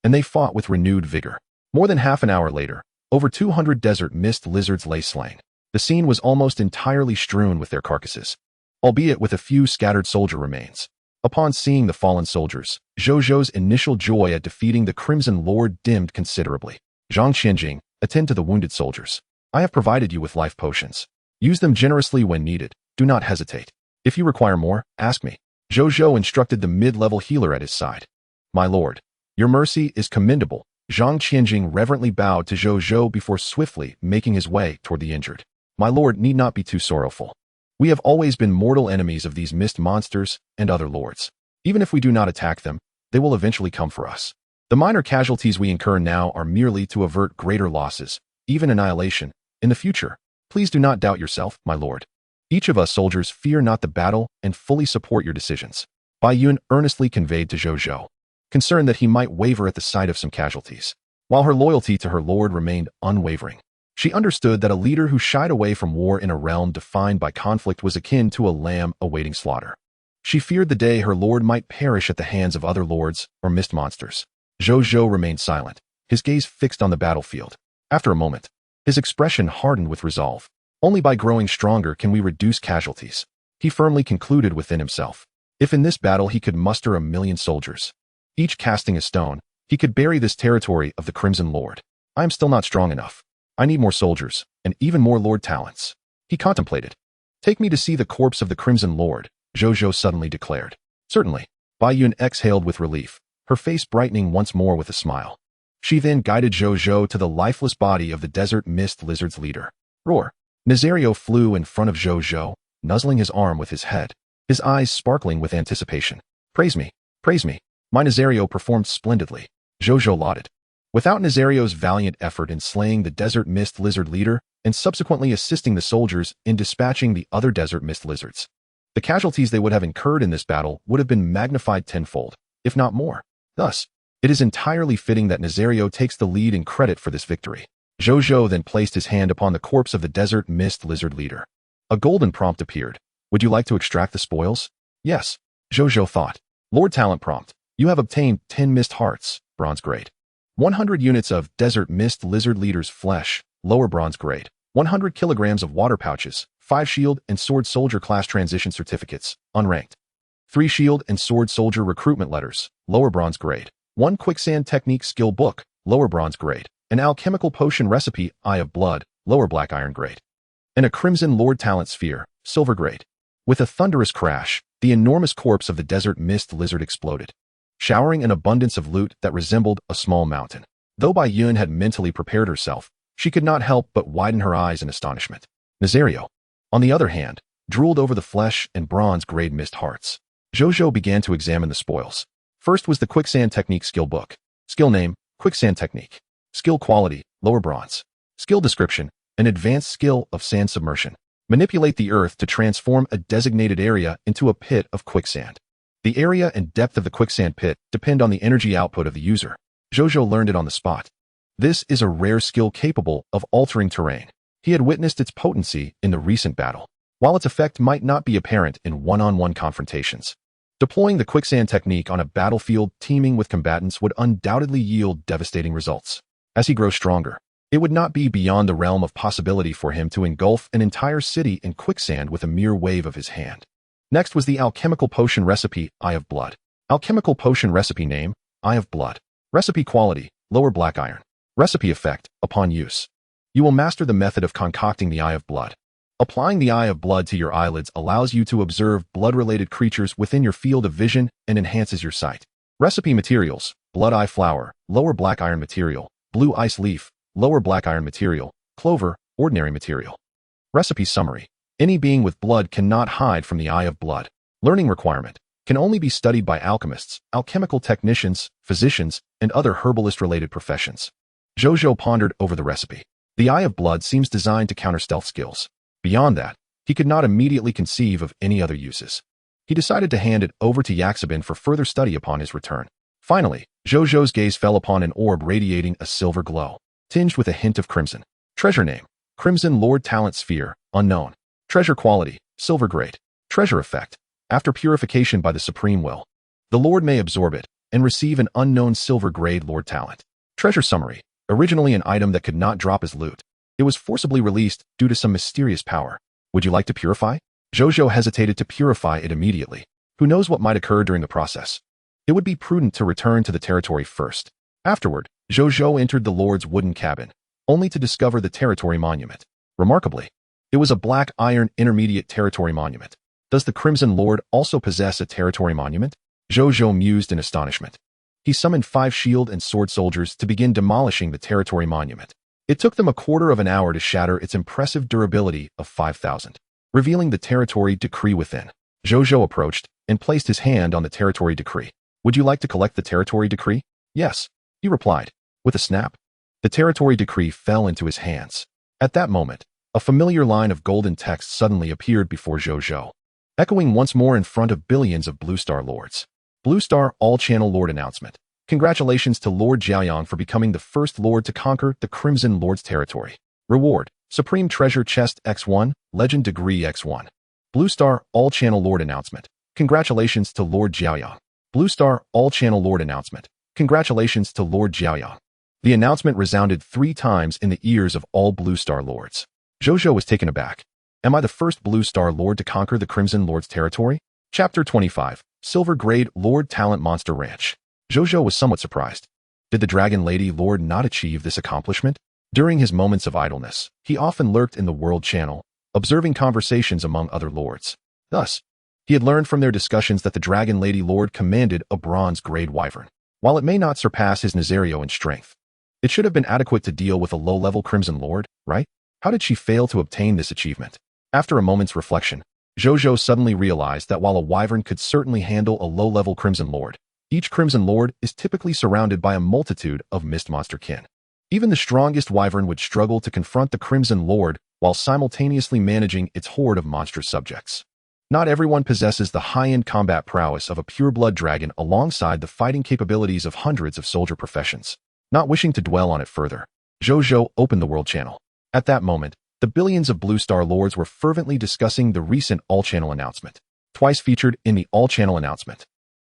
and they fought with renewed vigor. More than half an hour later, over 200 desert mist lizards lay slain. The scene was almost entirely strewn with their carcasses, albeit with a few scattered soldier remains. Upon seeing the fallen soldiers, Zhou Zhou's initial joy at defeating the Crimson Lord dimmed considerably. Zhang Qianjing, attend to the wounded soldiers. I have provided you with life potions. Use them generously when needed. Do not hesitate. If you require more, ask me. Zhou Zhou instructed the mid-level healer at his side. My lord, your mercy is commendable. Zhang Qianjing reverently bowed to Zhou Zhou before swiftly making his way toward the injured. My lord need not be too sorrowful. We have always been mortal enemies of these mist monsters and other lords. Even if we do not attack them, they will eventually come for us. The minor casualties we incur now are merely to avert greater losses, even annihilation, in the future. Please do not doubt yourself, my lord. Each of us soldiers fear not the battle and fully support your decisions. Bai Yun earnestly conveyed to Zhou Zhou, concerned that he might waver at the sight of some casualties. While her loyalty to her lord remained unwavering, she understood that a leader who shied away from war in a realm defined by conflict was akin to a lamb awaiting slaughter. She feared the day her lord might perish at the hands of other lords or mist monsters. Zhou Zhou remained silent, his gaze fixed on the battlefield. After a moment, his expression hardened with resolve. Only by growing stronger can we reduce casualties. He firmly concluded within himself. If in this battle he could muster 1,000,000 soldiers, each casting a stone, he could bury this territory of the Crimson Lord. I am still not strong enough. I need more soldiers, and even more Lord talents. He contemplated. Take me to see the corpse of the Crimson Lord, Zhou Zhou suddenly declared. Certainly. Bai Yun exhaled with relief, her face brightening once more with a smile. She then guided Zhou Zhou to the lifeless body of the desert mist lizard's leader. Roar. Nazario flew in front of Zhou Zhou, nuzzling his arm with his head, his eyes sparkling with anticipation. Praise me, praise me. My Nazario performed splendidly, Zhou Zhou lauded. Without Nazario's valiant effort in slaying the desert mist lizard leader and subsequently assisting the soldiers in dispatching the other desert mist lizards, the casualties they would have incurred in this battle would have been magnified tenfold, if not more. Thus, it is entirely fitting that Nazario takes the lead in credit for this victory. Zhou Zhou then placed his hand upon the corpse of the desert mist lizard leader. A golden prompt appeared. Would you like to extract the spoils? Yes, Zhou Zhou thought. Lord Talent prompt. You have obtained 10 mist hearts, bronze grade. 100 units of desert mist lizard leader's flesh, lower bronze grade. 100 kilograms of water pouches, 5 shield and sword soldier class transition certificates, unranked. 3 shield and sword soldier recruitment letters, lower bronze grade. 1 quicksand technique skill book, lower bronze grade. An alchemical potion recipe, Eye of Blood, lower black iron grade. And a crimson lord talent sphere, silver grade. With a thunderous crash, the enormous corpse of the desert mist lizard exploded, showering an abundance of loot that resembled a small mountain. Though Bai Yun had mentally prepared herself, she could not help but widen her eyes in astonishment. Nazario, on the other hand, drooled over the flesh and bronze-grade mist hearts. Zhou Zhou began to examine the spoils. First was the Quicksand Technique skill book. Skill name, Quicksand Technique. Skill quality, lower bronze. Skill description, an advanced skill of sand submersion. Manipulate the earth to transform a designated area into a pit of quicksand. The area and depth of the quicksand pit depend on the energy output of the user. Zhou Zhou learned it on the spot. This is a rare skill capable of altering terrain. He had witnessed its potency in the recent battle, while its effect might not be apparent in one-on-one confrontations. Deploying the quicksand technique on a battlefield teeming with combatants would undoubtedly yield devastating results. As he grows stronger, it would not be beyond the realm of possibility for him to engulf an entire city in quicksand with a mere wave of his hand. Next was the alchemical potion recipe, Eye of Blood. Alchemical potion recipe name, Eye of Blood. Recipe quality, lower black iron. Recipe effect, upon use. You will master the method of concocting the Eye of Blood. Applying the Eye of Blood to your eyelids allows you to observe blood-related creatures within your field of vision and enhances your sight. Recipe materials, blood eye flower, lower black iron material, blue ice leaf, lower black iron material, clover, ordinary material. Recipe summary. Any being with blood cannot hide from the Eye of Blood. Learning requirement. Can only be studied by alchemists, alchemical technicians, physicians, and other herbalist-related professions. Zhou Zhou pondered over the recipe. The Eye of Blood seems designed to counter stealth skills. Beyond that, he could not immediately conceive of any other uses. He decided to hand it over to Yaxabin for further study upon his return. Finally, Zhou Zhou's gaze fell upon an orb radiating a silver glow, tinged with a hint of crimson. Treasure name, Crimson Lord Talent Sphere, unknown. Treasure quality, silver grade. Treasure effect, After purification by the Supreme Will, the Lord may absorb it and receive an unknown silver-grade Lord talent. Treasure summary. Originally an item that could not drop as loot, it was forcibly released due to some mysterious power. Would you like to purify? Zhou Zhou hesitated to purify it immediately. Who knows what might occur during the process? It would be prudent to return to the territory first. Afterward, Zhou Zhou entered the Lord's wooden cabin, only to discover the territory monument. Remarkably, it was a black iron intermediate territory monument. Does the Crimson Lord also possess a territory monument? Zhou Zhou mused in astonishment. He summoned 5 shield and sword soldiers to begin demolishing the territory monument. It took them a quarter of an hour to shatter its impressive durability of 5,000, revealing the territory decree within. Zhou Zhou approached and placed his hand on the territory decree. Would you like to collect the territory decree? Yes, he replied. With a snap, the territory decree fell into his hands. At that moment, a familiar line of golden text suddenly appeared before Zhou Zhou, echoing once more in front of billions of Blue Star Lords. Blue Star All-Channel Lord announcement. Congratulations to Lord Jiaoyang for becoming the first Lord to conquer the Crimson Lord's territory. Reward: Supreme Treasure Chest X1, Legend Degree X1. Blue Star All-Channel Lord announcement. Congratulations to Lord Jiaoyang. Blue Star All-Channel Lord announcement. Congratulations to Lord Jiaoyang. The announcement resounded 3 times in the ears of all Blue Star Lords. Zhou Zhou was taken aback. Am I the first Blue Star Lord to conquer the Crimson Lord's territory? Chapter 25. Silver Grade Lord Talent Monster Ranch. Zhou Zhou was somewhat surprised. Did the Dragon Lady Lord not achieve this accomplishment? During his moments of idleness, he often lurked in the World Channel, observing conversations among other lords. Thus, he had learned from their discussions that the Dragon Lady Lord commanded a bronze-grade wyvern. While it may not surpass his Nazario in strength, it should have been adequate to deal with a low-level Crimson Lord, right? How did she fail to obtain this achievement? After a moment's reflection, Zhou Zhou suddenly realized that while a wyvern could certainly handle a low-level Crimson Lord, each Crimson Lord is typically surrounded by a multitude of mist monster kin. Even the strongest wyvern would struggle to confront the Crimson Lord while simultaneously managing its horde of monstrous subjects. Not everyone possesses the high-end combat prowess of a pure-blood dragon alongside the fighting capabilities of hundreds of soldier professions. Not wishing to dwell on it further, Zhou Zhou opened the World Channel. At that moment, the billions of Blue Star Lords were fervently discussing the recent All-Channel announcement, twice featured in the All-Channel announcement.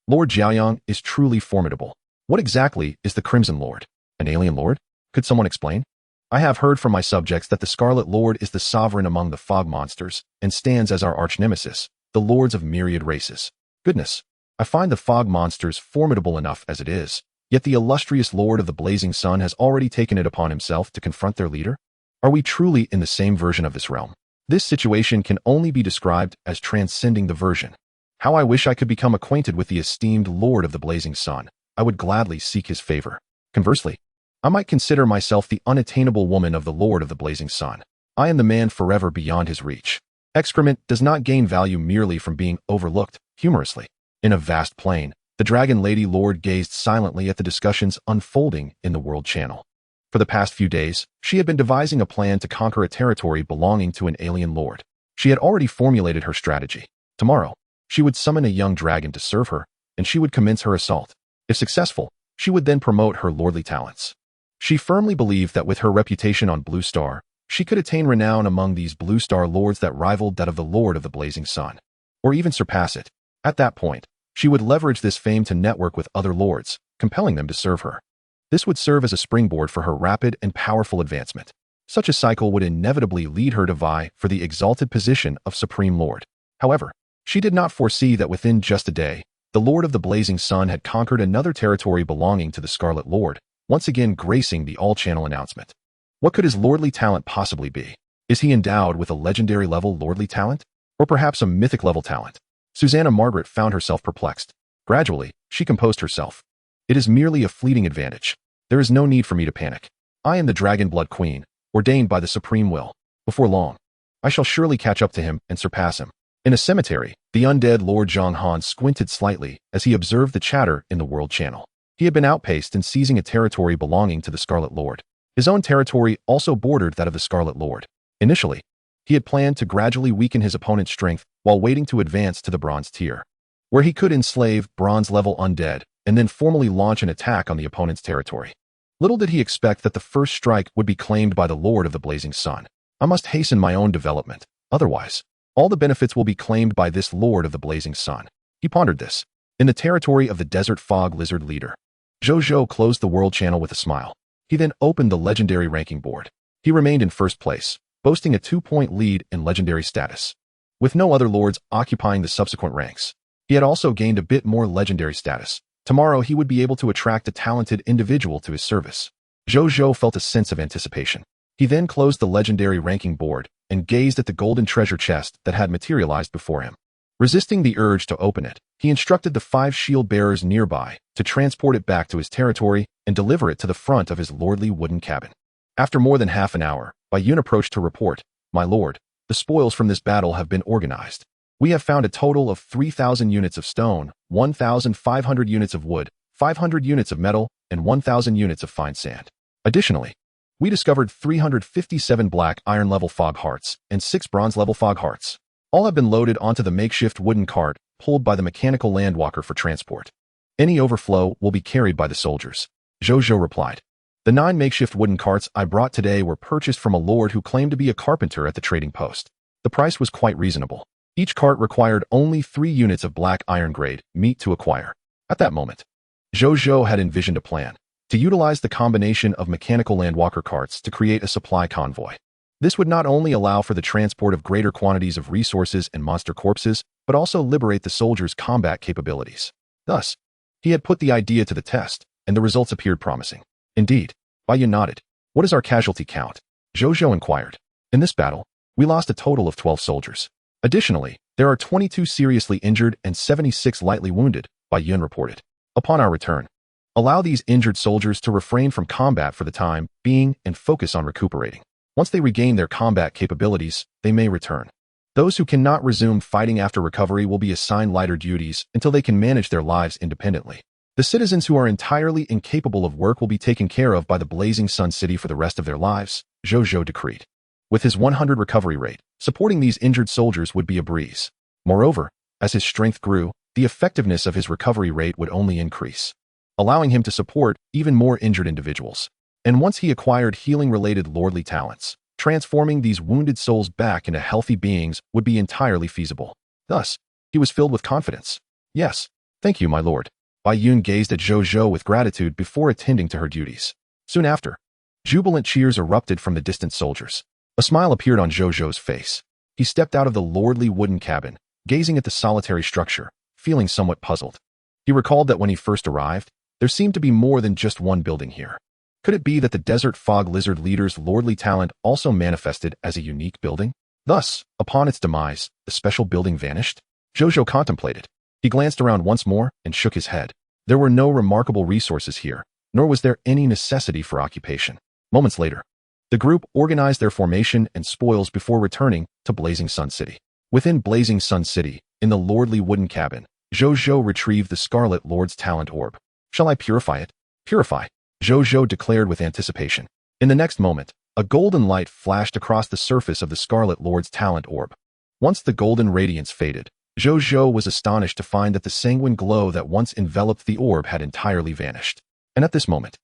Lord Jiaoyang is truly formidable. What exactly is the Crimson Lord? An alien lord? Could someone explain? I have heard from my subjects that the Scarlet Lord is the sovereign among the fog monsters and stands as our arch-nemesis, the lords of myriad races. Goodness, I find the fog monsters formidable enough as it is, yet the illustrious Lord of the Blazing Sun has already taken it upon himself to confront their leader? Are we truly in the same version of this realm? This situation can only be described as transcending the version. How I wish I could become acquainted with the esteemed Lord of the Blazing Sun. I would gladly seek his favor. Conversely, I might consider myself the unattainable woman of the Lord of the Blazing Sun. I am the man forever beyond his reach. Excrement does not gain value merely from being overlooked, humorously. In a vast plain, the Dragon Lady Lord gazed silently at the discussions unfolding in the World Channel. For the past few days, she had been devising a plan to conquer a territory belonging to an alien lord. She had already formulated her strategy. Tomorrow, she would summon a young dragon to serve her, and she would commence her assault. If successful, she would then promote her lordly talents. She firmly believed that with her reputation on Blue Star, she could attain renown among these Blue Star Lords that rivaled that of the Lord of the Blazing Sun, or even surpass it. At that point, she would leverage this fame to network with other lords, compelling them to serve her. This would serve as a springboard for her rapid and powerful advancement. Such a cycle would inevitably lead her to vie for the exalted position of Supreme Lord. However, she did not foresee that within just a day, the Lord of the Blazing Sun had conquered another territory belonging to the Scarlet Lord, once again gracing the All-Channel announcement. What could his lordly talent possibly be? Is he endowed with a legendary-level lordly talent? Or perhaps a mythic-level talent? Susanna Margaret found herself perplexed. Gradually, she composed herself. It is merely a fleeting advantage. There is no need for me to panic. I am the Dragon Blood Queen, ordained by the Supreme Will. Before long, I shall surely catch up to him and surpass him. In a cemetery, the undead Lord Zhang Han squinted slightly as he observed the chatter in the World Channel. He had been outpaced in seizing a territory belonging to the Scarlet Lord. His own territory also bordered that of the Scarlet Lord. Initially, he had planned to gradually weaken his opponent's strength while waiting to advance to the Bronze tier, where he could enslave Bronze-level undead and then formally launch an attack on the opponent's territory. Little did he expect that the first strike would be claimed by the Lord of the Blazing Sun. I must hasten my own development. Otherwise, All the benefits will be claimed by this Lord of the Blazing Sun. He pondered this. In the territory of the Desert Fog Lizard leader, Zhou Zhou closed the world channel with a smile. He then opened the legendary ranking board. He remained in first place, boasting a 2-point lead in legendary status. With no other lords occupying the subsequent ranks, he had also gained a bit more legendary status. Tomorrow he would be able to attract a talented individual to his service. Zhou Zhou felt a sense of anticipation. He then closed the legendary ranking board and gazed at the golden treasure chest that had materialized before him. Resisting the urge to open it, he instructed the 5 shield bearers nearby to transport it back to his territory and deliver it to the front of his lordly wooden cabin. After more than half an hour, Bai Yun approached to report, "My lord, the spoils from this battle have been organized. We have found a total of 3,000 units of stone, 1,500 units of wood, 500 units of metal, and 1,000 units of fine sand. Additionally, we discovered 357 black iron-level fog hearts and 6 bronze-level fog hearts. All have been loaded onto the makeshift wooden cart pulled by the mechanical landwalker for transport. Any overflow will be carried by the soldiers." Zhou Zhou replied. "The 9 makeshift wooden carts I brought today were purchased from a lord who claimed to be a carpenter at the trading post. The price was quite reasonable. Each cart required only 3 units of black iron grade meat to acquire." At that moment, Zhou Zhou had envisioned a plan to utilize the combination of mechanical landwalker carts to create a supply convoy. This would not only allow for the transport of greater quantities of resources and monster corpses, but also liberate the soldiers' combat capabilities. Thus, he had put the idea to the test, and the results appeared promising. "Indeed," Bai Yun nodded. "What is our casualty count?" Zhou Zhou inquired. "In this battle, we lost a total of 12 soldiers. Additionally, there are 22 seriously injured and 76 lightly wounded," Bai Yun reported. "Upon our return, allow these injured soldiers to refrain from combat for the time being and focus on recuperating. Once they regain their combat capabilities, they may return. Those who cannot resume fighting after recovery will be assigned lighter duties until they can manage their lives independently. The citizens who are entirely incapable of work will be taken care of by the Blazing Sun City for the rest of their lives," Zhou Zhou decreed. With his 100 recovery rate, supporting these injured soldiers would be a breeze. Moreover, as his strength grew, the effectiveness of his recovery rate would only increase, allowing him to support even more injured individuals. And once he acquired healing-related lordly talents, transforming these wounded souls back into healthy beings would be entirely feasible. Thus, he was filled with confidence. "Yes, thank you, my lord." Bai Yun gazed at Zhou Zhou with gratitude before attending to her duties. Soon after, jubilant cheers erupted from the distant soldiers. A smile appeared on Zhou Zhou's face. He stepped out of the lordly wooden cabin, gazing at the solitary structure, feeling somewhat puzzled. He recalled that when he first arrived, there seemed to be more than just one building here. Could it be that the Desert Fog Lizard leader's lordly talent also manifested as a unique building? Thus, upon its demise, the special building vanished? Zhou Zhou contemplated. He glanced around once more and shook his head. There were no remarkable resources here, nor was there any necessity for occupation. Moments later, the group organized their formation and spoils before returning to Blazing Sun City. Within Blazing Sun City, in the lordly wooden cabin, Zhou Zhou retrieved the Scarlet Lord's talent orb. "Shall I purify it?" "Purify," Zhou Zhou declared with anticipation. In the next moment, a golden light flashed across the surface of the Scarlet Lord's talent orb. Once the golden radiance faded, Zhou Zhou was astonished to find that the sanguine glow that once enveloped the orb had entirely vanished. And at this moment,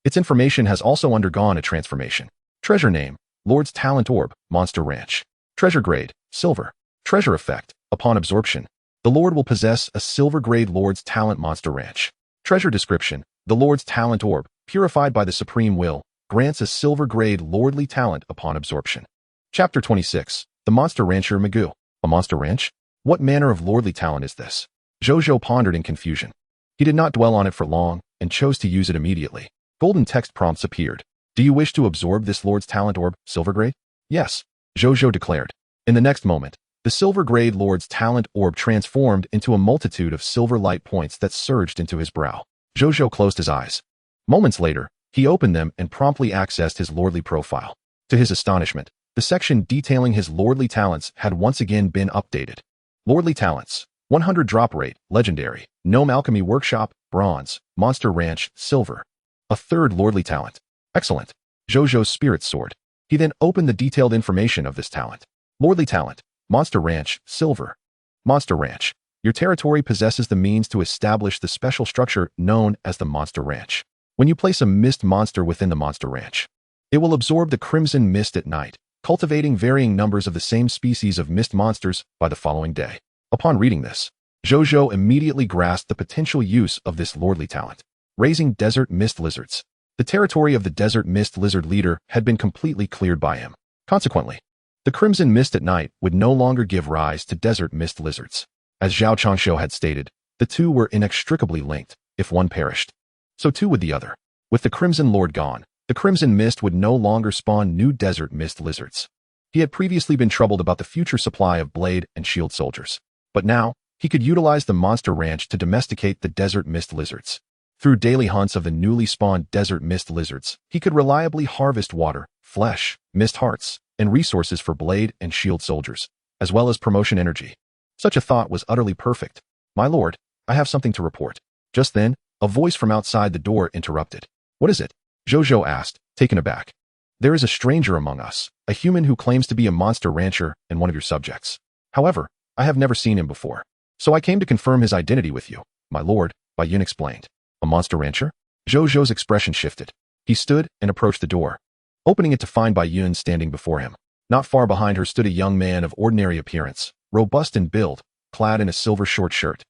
its information has also undergone a transformation. Treasure name, Lord's Talent Orb, Monster Ranch. Treasure grade, Silver. Treasure effect, upon absorption, the Lord will possess a silver grade Lord's Talent Monster Ranch. Treasure description, the Lord's Talent Orb, purified by the Supreme Will, grants a silver grade lordly talent upon absorption. Chapter 26, The Monster Rancher Magoo. A monster ranch? What manner of lordly talent is this? Zhou Zhou pondered in confusion. He did not dwell on it for long and chose to use it immediately. Golden text prompts appeared. "Do you wish to absorb this Lord's Talent Orb, Silver Grade?" "Yes," Zhou Zhou declared. In the next moment, the Silver Grade Lord's Talent Orb transformed into a multitude of silver light points that surged into his brow. Zhou Zhou closed his eyes. Moments later, he opened them and promptly accessed his lordly profile. To his astonishment, the section detailing his lordly talents had once again been updated. Lordly talents, 100 drop rate, legendary, Gnome Alchemy Workshop, bronze, Monster Ranch, silver. A third lordly talent. Excellent. Zhou Zhou's spirit soared. He then opened the detailed information of this talent. Lordly talent, Monster Ranch, silver. Monster Ranch. Your territory possesses the means to establish the special structure known as the Monster Ranch. When you place a mist monster within the Monster Ranch, it will absorb the crimson mist at night, cultivating varying numbers of the same species of mist monsters by the following day. Upon reading this, Zhou Zhou immediately grasped the potential use of this lordly talent. Raising desert mist lizards. The territory of the desert mist lizard leader had been completely cleared by him. Consequently, the crimson mist at night would no longer give rise to desert mist lizards. As Zhao Changshou had stated, the two were inextricably linked. If one perished, so too would the other. With the Crimson Lord gone, the Crimson Mist would no longer spawn new desert mist lizards. He had previously been troubled about the future supply of blade and shield soldiers. But now, he could utilize the monster ranch to domesticate the desert mist lizards. Through daily hunts of the newly spawned desert mist lizards, he could reliably harvest water, flesh, mist hearts, and resources for blade and shield soldiers, as well as promotion energy. Such a thought was utterly perfect. My lord, I have something to report. Just then, a voice from outside the door interrupted. What is it? Zhou Zhou asked, taken aback. There is a stranger among us, a human who claims to be a monster rancher and one of your subjects. However, I have never seen him before. So I came to confirm his identity with you, my lord, Bai Yun explained. A monster rancher? Zhou Zhou's expression shifted. He stood and approached the door, opening it to find Bai Yun standing before him. Not far behind her stood a young man of ordinary appearance, robust in build, clad in a silver short shirt,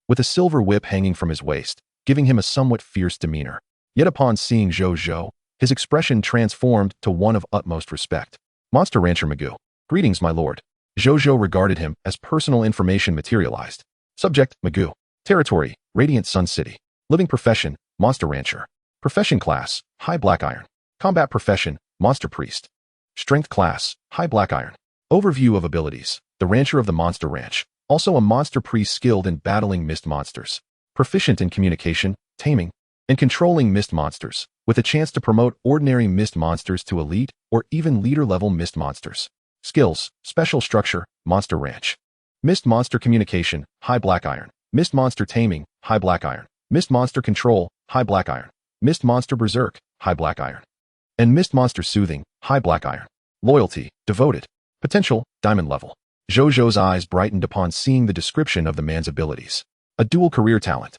with a silver whip hanging from his waist, giving him a somewhat fierce demeanor. Yet upon seeing Zhou Zhou, his expression transformed to one of utmost respect. Monster Rancher Magoo. Greetings, my lord. Zhou Zhou regarded him as personal information materialized. Subject, Magoo. Territory, Radiant Sun City. Living profession, Monster Rancher. Profession class, High Black Iron. Combat profession, Monster Priest. Strength class, High Black Iron. Overview of abilities, the Rancher of the Monster Ranch. Also a Monster Priest skilled in battling mist monsters. Proficient in communication, taming, and controlling mist monsters, with a chance to promote ordinary mist monsters to elite or even leader-level mist monsters. Skills, Special Structure, Monster Ranch. Mist Monster Communication, High Black Iron. Mist Monster Taming, High Black Iron. Mist Monster Control, High Black Iron. Mist Monster Berserk, High Black Iron. And Mist Monster Soothing, High Black Iron. Loyalty, Devoted. Potential, Diamond Level. Zhou Zhou's eyes brightened upon seeing the description of the man's abilities. A dual career talent.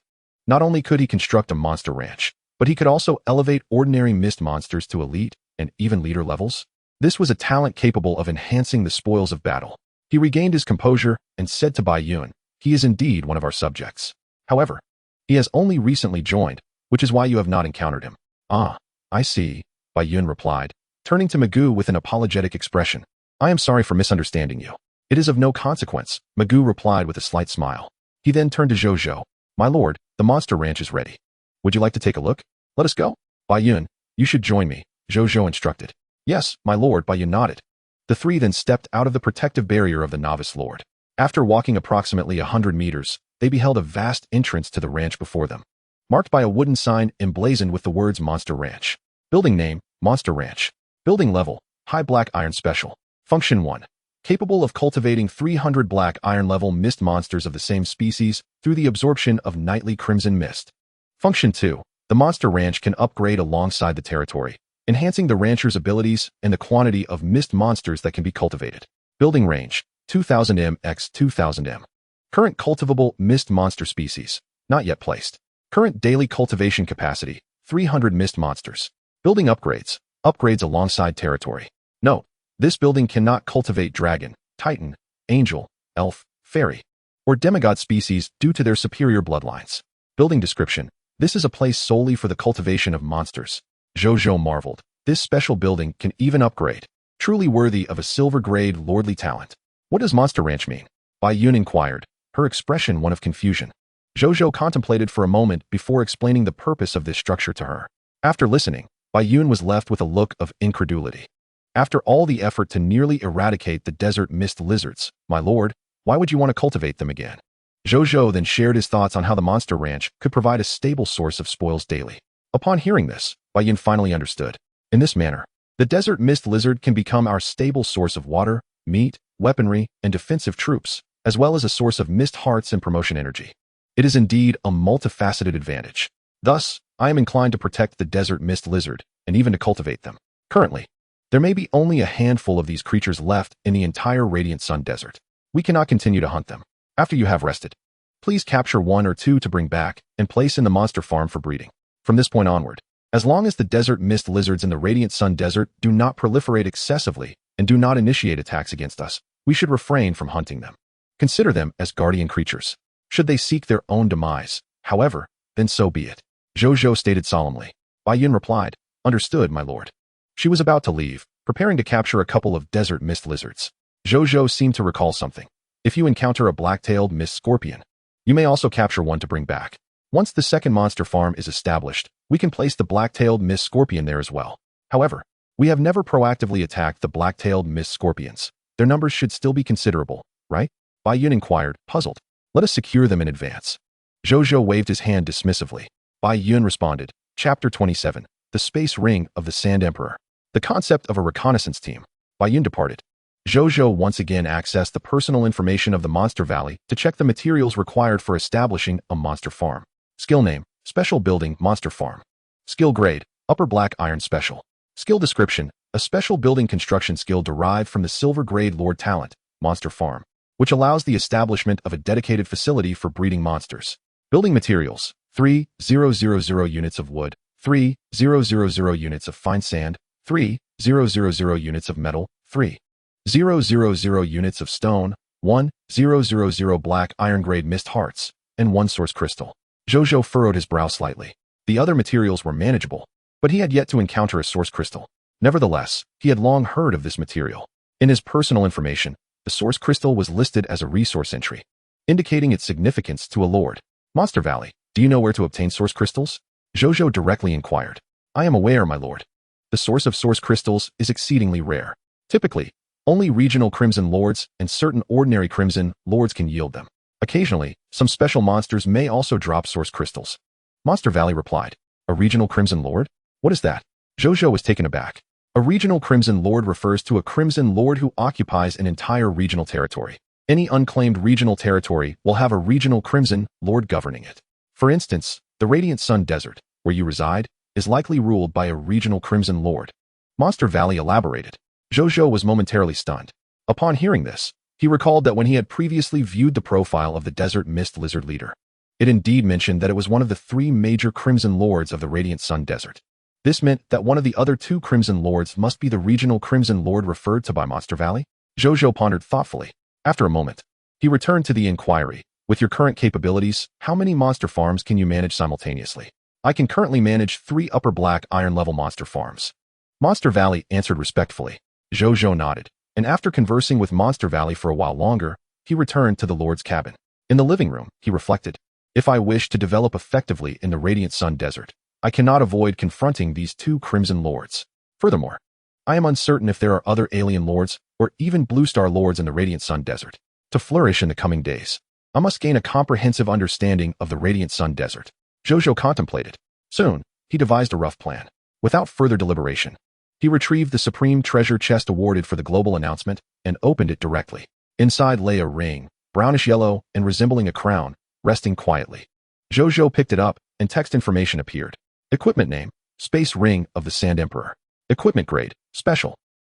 Not only could he construct a monster ranch, but he could also elevate ordinary mist monsters to elite and even leader levels. This was a talent capable of enhancing the spoils of battle. He regained his composure and said to Bai Yun, he is indeed one of our subjects. However, he has only recently joined, which is why you have not encountered him. Ah, I see, Bai Yun replied, turning to Magoo with an apologetic expression. I am sorry for misunderstanding you. It is of no consequence, Magoo replied with a slight smile. He then turned to Zhou Zhou. My lord, the monster ranch is ready. Would you like to take a look? Let us go. Bai Yun, you should join me, Zhou Zhou instructed. Yes, my lord, Bai Yun nodded. The three then stepped out of the protective barrier of the novice lord. After walking approximately 100 meters, they beheld a vast entrance to the ranch before them, marked by a wooden sign emblazoned with the words Monster Ranch. Building name, Monster Ranch. Building level, High Black Iron Special. Function 1. Capable of cultivating 300 black iron level mist monsters of the same species through the absorption of nightly crimson mist. Function 2. The Monster Ranch can upgrade alongside the territory, enhancing the rancher's abilities and the quantity of mist monsters that can be cultivated. Building range, 2000 m x 2000 m. Current cultivable mist monster species, not yet placed. Current daily cultivation capacity, 300 mist monsters. Building upgrades, upgrades alongside territory. Note, this building cannot cultivate dragon, titan, angel, elf, fairy, or demigod species due to their superior bloodlines. Building description, this is a place solely for the cultivation of monsters. Zhou Zhou marveled. This special building can even upgrade. Truly worthy of a silver-grade lordly talent. What does Monster Ranch mean? Bai Yun inquired, her expression one of confusion. Zhou Zhou contemplated for a moment before explaining the purpose of this structure to her. After listening, Bai Yun was left with a look of incredulity. After all the effort to nearly eradicate the desert mist lizards, my lord, why would you want to cultivate them again? Zhou Zhou then shared his thoughts on how the Monster Ranch could provide a stable source of spoils daily. Upon hearing this, Bai Yun finally understood. In this manner, the desert mist lizard can become our stable source of water, meat, weaponry, and defensive troops, as well as a source of mist hearts and promotion energy. It is indeed a multifaceted advantage. Thus, I am inclined to protect the desert mist lizard, and even to cultivate them. Currently, there may be only a handful of these creatures left in the entire Radiant Sun Desert. We cannot continue to hunt them. After you have rested, please capture 1 or 2 to bring back and place in the monster farm for breeding. From this point onward, as long as the desert mist lizards in the Radiant Sun Desert do not proliferate excessively, and do not initiate attacks against us, we should refrain from hunting them. Consider them as guardian creatures. Should they seek their own demise, however, then so be it. Zhou Zhou stated solemnly. Bai Yun replied, understood, my lord. She was about to leave, preparing to capture a couple of desert mist lizards. Zhou Zhou seemed to recall something. If you encounter a black-tailed mist scorpion, you may also capture one to bring back. Once the second monster farm is established, we can place the black-tailed mist scorpion there as well. However, we have never proactively attacked the black-tailed mist scorpions. Their numbers should still be considerable, right? Bai Yun inquired, puzzled. Let us secure them in advance. Zhou Zhou waved his hand dismissively. Bai Yun responded, Chapter 27, The Space Ring of the Sand Emperor. The concept of a reconnaissance team. Bai Yun departed. Zhou Zhou once again accessed the personal information of the Monster Valley to check the materials required for establishing a monster farm. Skill name, Special Building Monster Farm. Skill grade, Upper Black Iron Special. Skill description, a special building construction skill derived from the Silver Grade Lord Talent, Monster Farm, which allows the establishment of a dedicated facility for breeding monsters. Building materials, 3,000 units of wood, 3,000 units of fine sand, 3,000 units of metal, 3,000 units of stone, 1,000 black iron grade mist hearts, and 1 source crystal. Zhou Zhou furrowed his brow slightly. The other materials were manageable, but he had yet to encounter a source crystal. Nevertheless, he had long heard of this material. In his personal information, the source crystal was listed as a resource entry, indicating its significance to a lord. Monster Valley, do you know where to obtain source crystals? Zhou Zhou directly inquired. I am aware, my lord. The source of source crystals is exceedingly rare. Typically, only regional Crimson Lords and certain ordinary Crimson Lords can yield them. Occasionally, some special monsters may also drop source crystals. Monster Valley replied. A regional Crimson Lord? What is that? Zhou Zhou was taken aback. A regional Crimson Lord refers to a Crimson Lord who occupies an entire regional territory. Any unclaimed regional territory will have a regional Crimson Lord governing it. For instance, the Radiant Sun Desert, where you reside, is likely ruled by a regional Crimson Lord. Monster Valley elaborated. Zhou Zhou was momentarily stunned. Upon hearing this, he recalled that when he had previously viewed the profile of the Desert Mist Lizard leader, it indeed mentioned that it was one of the 3 major Crimson Lords of the Radiant Sun Desert. This meant that one of the other 2 Crimson Lords must be the regional Crimson Lord referred to by Monster Valley? Zhou Zhou pondered thoughtfully. After a moment, he returned to the inquiry. With your current capabilities, how many monster farms can you manage simultaneously? I can currently manage 3 upper black iron level monster farms. Monster Valley answered respectfully. Zhou Zhou nodded, and after conversing with Monster Valley for a while longer, he returned to the Lord's cabin. In the living room, he reflected, if I wish to develop effectively in the Radiant Sun Desert, I cannot avoid confronting these 2 Crimson Lords. Furthermore, I am uncertain if there are other alien lords or even Blue Star Lords in the Radiant Sun Desert. To flourish in the coming days, I must gain a comprehensive understanding of the Radiant Sun Desert. Zhou Zhou contemplated. Soon, he devised a rough plan. Without further deliberation, he retrieved the supreme treasure chest awarded for the global announcement and opened it directly. Inside lay a ring, brownish yellow and resembling a crown, resting quietly. Zhou Zhou picked it up, and text information appeared. Equipment name, Space Ring of the Sand Emperor. Equipment grade, Special.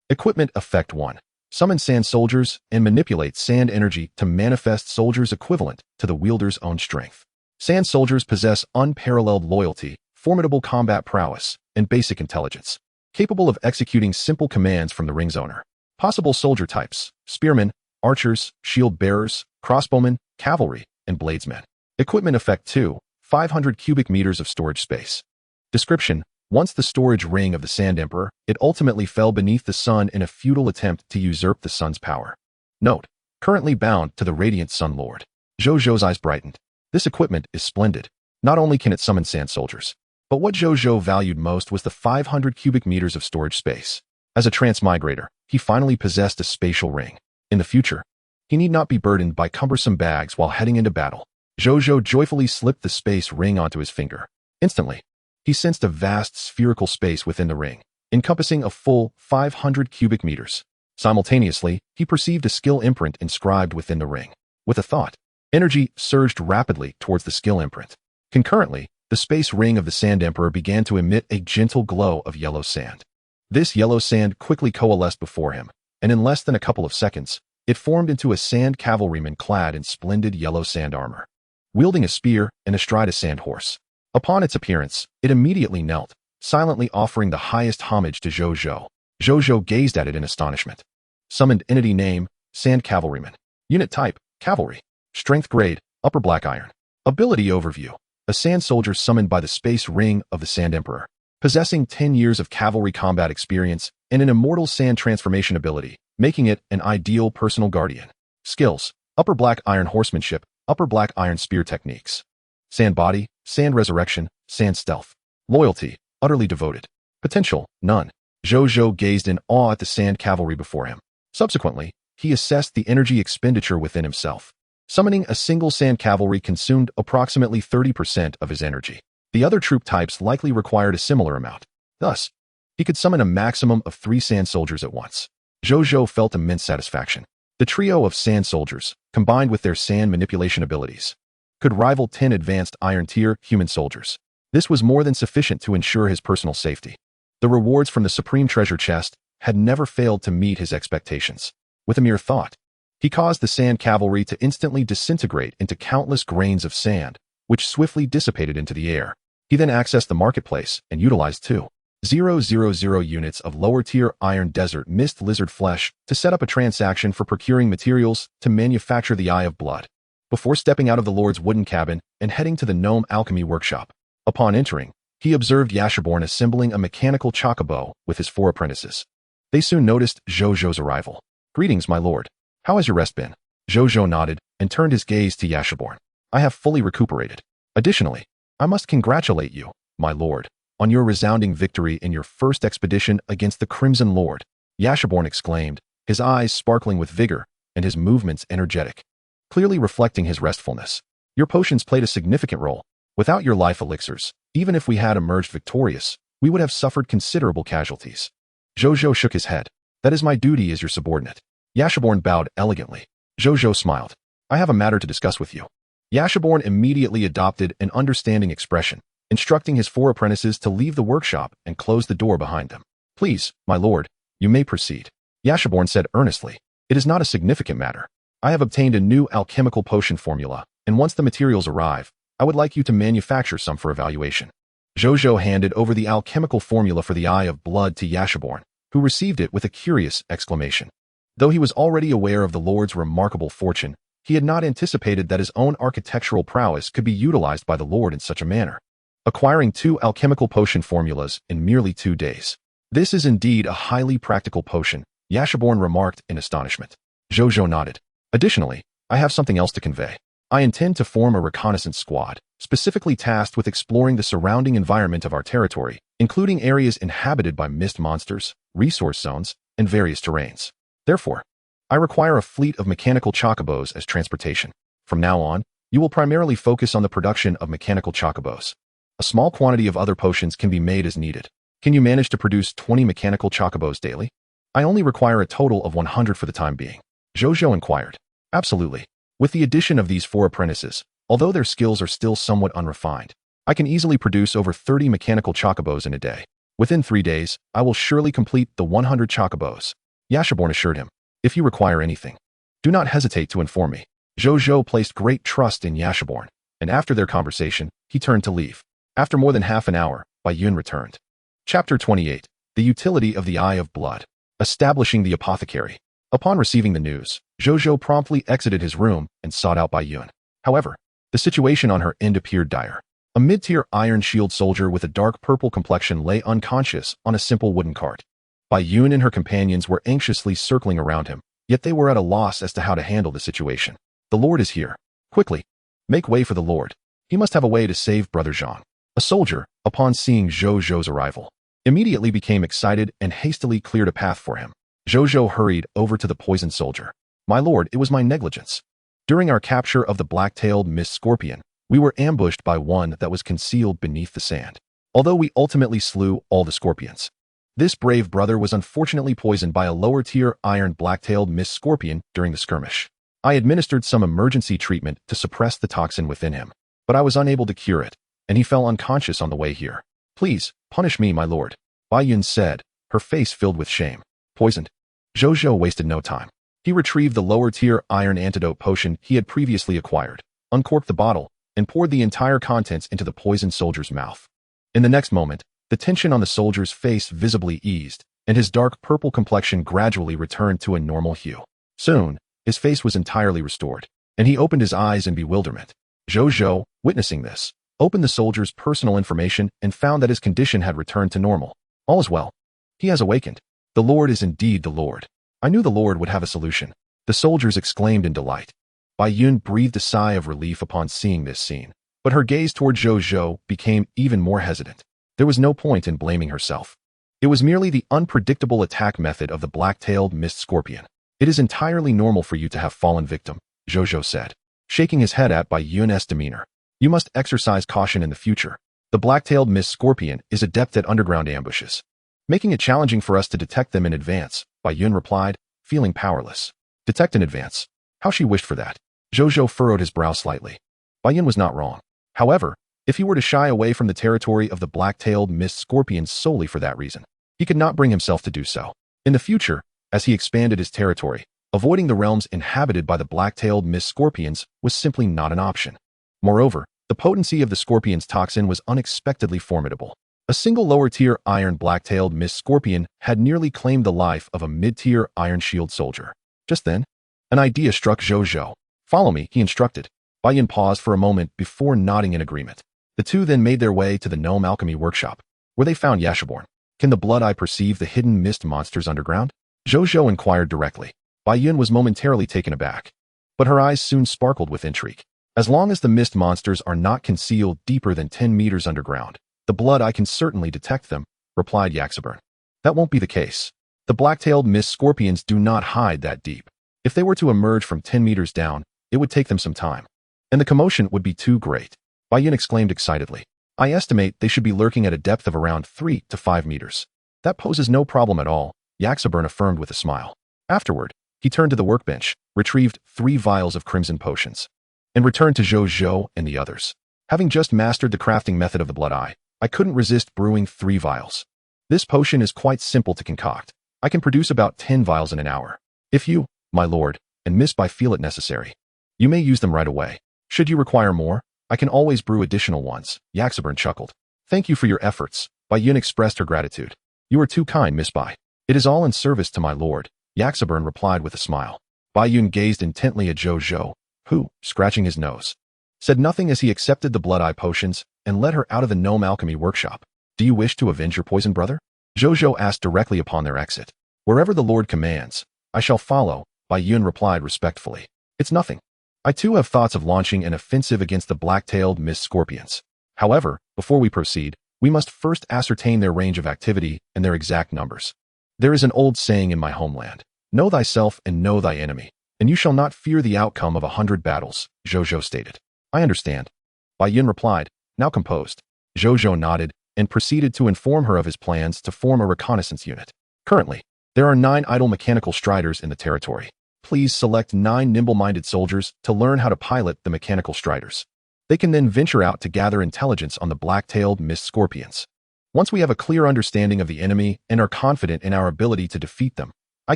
Equipment effect 1. Summon sand soldiers and manipulate sand energy to manifest soldiers equivalent to the wielder's own strength. Sand soldiers possess unparalleled loyalty, formidable combat prowess, and basic intelligence, capable of executing simple commands from the ring's owner. Possible soldier types, spearmen, archers, shield bearers, crossbowmen, cavalry, and bladesmen. Equipment effect 2, 500 cubic meters of storage space. Description: once the storage ring of the Sand Emperor, it ultimately fell beneath the sun in a futile attempt to usurp the sun's power. Note: currently bound to the Radiant Sun Lord. Zhou Zhou's eyes brightened. This equipment is splendid. Not only can it summon sand soldiers, but what Zhou Zhou valued most was the 500 cubic meters of storage space. As a transmigrator, he finally possessed a spatial ring. In the future, he need not be burdened by cumbersome bags while heading into battle. Zhou Zhou joyfully slipped the space ring onto his finger. Instantly, he sensed a vast spherical space within the ring, encompassing a full 500 cubic meters. Simultaneously, he perceived a skill imprint inscribed within the ring. With a thought, energy surged rapidly towards the skill imprint. Concurrently, the space ring of the Sand Emperor began to emit a gentle glow of yellow sand. This yellow sand quickly coalesced before him, and in less than a couple of seconds, it formed into a sand cavalryman clad in splendid yellow sand armor, wielding a spear and astride a sand horse. Upon its appearance, it immediately knelt, silently offering the highest homage to Zhou Zhou. Zhou Zhou gazed at it in astonishment. Summoned entity name, Sand Cavalryman. Unit type, Cavalry. Strength grade, Upper Black Iron. Ability overview. A sand soldier summoned by the space ring of the Sand Emperor. Possessing 10 years of cavalry combat experience and an immortal sand transformation ability, making it an ideal personal guardian. Skills, Upper Black Iron Horsemanship, Upper Black Iron Spear Techniques. Sand Body, Sand Resurrection, Sand Stealth. Loyalty, utterly devoted. Potential, none. Zhou Zhou gazed in awe at the sand cavalry before him. Subsequently, he assessed the energy expenditure within himself. Summoning a single sand cavalry consumed approximately 30% of his energy. The other troop types likely required a similar amount. Thus, he could summon a maximum of 3 sand soldiers at once. Zhou Zhou felt immense satisfaction. The trio of sand soldiers, combined with their sand manipulation abilities, could rival 10 advanced Iron-tier human soldiers. This was more than sufficient to ensure his personal safety. The rewards from the Supreme Treasure Chest had never failed to meet his expectations. With a mere thought, he caused the sand cavalry to instantly disintegrate into countless grains of sand, which swiftly dissipated into the air. He then accessed the marketplace and utilized 2,000 units of lower-tier iron desert mist lizard flesh to set up a transaction for procuring materials to manufacture the Eye of Blood, before stepping out of the Lord's wooden cabin and heading to the Gnome Alchemy Workshop. Upon entering, he observed Yashaborn assembling a mechanical chocobo with his 4 apprentices. They soon noticed Zhou Zhou's arrival. "Greetings, my lord. How has your rest been?" Zhou Zhou nodded and turned his gaze to Yashaborn. "I have fully recuperated. Additionally, I must congratulate you, my lord, on your resounding victory in your first expedition against the Crimson Lord." Yashaborn exclaimed, his eyes sparkling with vigor and his movements energetic, clearly reflecting his restfulness. "Your potions played a significant role. Without your life elixirs, even if we had emerged victorious, we would have suffered considerable casualties." Zhou Zhou shook his head. "That is my duty as your subordinate." Yashaborn bowed elegantly. Zhou Zhou smiled. "I have a matter to discuss with you." Yashaborn immediately adopted an understanding expression, instructing his 4 apprentices to leave the workshop and close the door behind them. "Please, my lord, you may proceed." Yashaborn said earnestly, "It is not a significant matter. I have obtained a new alchemical potion formula, and once the materials arrive, I would like you to manufacture some for evaluation." Zhou Zhou handed over the alchemical formula for the Eye of Blood to Yashaborn, who received it with a curious exclamation. Though he was already aware of the Lord's remarkable fortune, he had not anticipated that his own architectural prowess could be utilized by the Lord in such a manner. Acquiring 2 alchemical potion formulas in merely 2 days. "This is indeed a highly practical potion," Yashaborn remarked in astonishment. Zhou Zhou nodded. "Additionally, I have something else to convey. I intend to form a reconnaissance squad, specifically tasked with exploring the surrounding environment of our territory, including areas inhabited by mist monsters, resource zones, and various terrains. Therefore, I require a fleet of mechanical chocobos as transportation. From now on, you will primarily focus on the production of mechanical chocobos. A small quantity of other potions can be made as needed. Can you manage to produce 20 mechanical chocobos daily? I only require a total of 100 for the time being." Zhou Zhou inquired. "Absolutely. With the addition of these 4 apprentices, although their skills are still somewhat unrefined, I can easily produce over 30 mechanical chocobos in a day. Within 3 days, I will surely complete the 100 chocobos." Yashaborn assured him, "If you require anything, do not hesitate to inform me." Zhou Zhou placed great trust in Yashaborn, and after their conversation, he turned to leave. After more than half an hour, Bai Yun returned. Chapter 28. The Utility of the Eye of Blood. Establishing the Apothecary. Upon receiving the news, Zhou Zhou promptly exited his room and sought out Bai Yun. However, the situation on her end appeared dire. A mid-tier iron shield soldier with a dark purple complexion lay unconscious on a simple wooden cart. Bai Yun and her companions were anxiously circling around him, yet they were at a loss as to how to handle the situation. "The Lord is here. Quickly, make way for the Lord. He must have a way to save Brother Zhang." A soldier, upon seeing Zhou Zhou's arrival, immediately became excited and hastily cleared a path for him. Zhou Zhou hurried over to the poisoned soldier. "My lord, it was my negligence. During our capture of the black-tailed mist scorpion, we were ambushed by one that was concealed beneath the sand. Although we ultimately slew all the scorpions, this brave brother was unfortunately poisoned by a lower-tier iron black-tailed mist scorpion during the skirmish. I administered some emergency treatment to suppress the toxin within him, but I was unable to cure it, and he fell unconscious on the way here. Please, punish me, my lord," Bai Yun said, her face filled with shame. "Poisoned?" Zhou Zhou wasted no time. He retrieved the lower-tier iron antidote potion he had previously acquired, uncorked the bottle, and poured the entire contents into the poisoned soldier's mouth. In the next moment, the tension on the soldier's face visibly eased, and his dark purple complexion gradually returned to a normal hue. Soon, his face was entirely restored, and he opened his eyes in bewilderment. Zhou Zhou, witnessing this, opened the soldier's personal information and found that his condition had returned to normal. All is well. He has awakened. The Lord is indeed the Lord. I knew the Lord would have a solution. The soldiers exclaimed in delight. Bai Yun breathed a sigh of relief upon seeing this scene, but her gaze toward Zhou Zhou became even more hesitant. There was no point in blaming herself. It was merely the unpredictable attack method of the black-tailed mist scorpion. It is entirely normal for you to have fallen victim, Zhou Zhou said, shaking his head at Bai Yun's demeanor. You must exercise caution in the future. The black-tailed mist scorpion is adept at underground ambushes, making it challenging for us to detect them in advance, Bai Yun replied, feeling powerless. Detect in advance. How she wished for that. Zhou Zhou furrowed his brow slightly. Bai Yun was not wrong. However, if he were to shy away from the territory of the black-tailed mist scorpions solely for that reason, he could not bring himself to do so. In the future, as he expanded his territory, avoiding the realms inhabited by the black-tailed mist scorpions was simply not an option. Moreover, the potency of the scorpion's toxin was unexpectedly formidable. A single lower-tier iron black-tailed mist scorpion had nearly claimed the life of a mid-tier iron shield soldier. Just then, an idea struck Zhou Zhou. Follow me, he instructed. Bai Yun paused for a moment before nodding in agreement. The two then made their way to the gnome alchemy workshop, where they found Yashaborn. Can the blood eye perceive the hidden mist monsters underground? Zhou Zhou inquired directly. Bai Yun was momentarily taken aback, but her eyes soon sparkled with intrigue. As long as the mist monsters are not concealed deeper than 10 meters underground, the blood eye can certainly detect them, replied Yashaborn. That won't be the case. The black-tailed mist scorpions do not hide that deep. If they were to emerge from 10 meters down, it would take them some time, and the commotion would be too great. Bai Yun exclaimed excitedly. I estimate they should be lurking at a depth of around 3 to 5 meters. That poses no problem at all, Yashaborn affirmed with a smile. Afterward, he turned to the workbench, retrieved 3 vials of crimson potions, and returned to Zhou Zhou and the others. Having just mastered the crafting method of the blood eye, I couldn't resist brewing 3 vials. This potion is quite simple to concoct. I can produce about 10 vials in an hour. If you, my lord, and Miss Bai feel it necessary, you may use them right away. Should you require more, I can always brew additional ones, Yashaborn chuckled. Thank you for your efforts, Bai Yun expressed her gratitude. You are too kind, Miss Bai. It is all in service to my lord, Yashaborn replied with a smile. Bai Yun gazed intently at Zhou Zhou, who, scratching his nose, said nothing as he accepted the blood eye potions and led her out of the gnome alchemy workshop. Do you wish to avenge your poison brother? Zhou Zhou asked directly upon their exit. Wherever the Lord commands, I shall follow, Bai Yun replied respectfully. It's nothing. I too have thoughts of launching an offensive against the black-tailed mist scorpions. However, before we proceed, we must first ascertain their range of activity and their exact numbers. There is an old saying in my homeland, know thyself and know thy enemy, and you shall not fear the outcome of 100 battles, Zhou Zhou stated. I understand. Bai Yun replied, now composed. Zhou Zhou nodded and proceeded to inform her of his plans to form a reconnaissance unit. Currently, there are 9 idle mechanical striders in the territory. Please select 9 nimble-minded soldiers to learn how to pilot the mechanical striders. They can then venture out to gather intelligence on the black-tailed mist scorpions. Once we have a clear understanding of the enemy and are confident in our ability to defeat them, I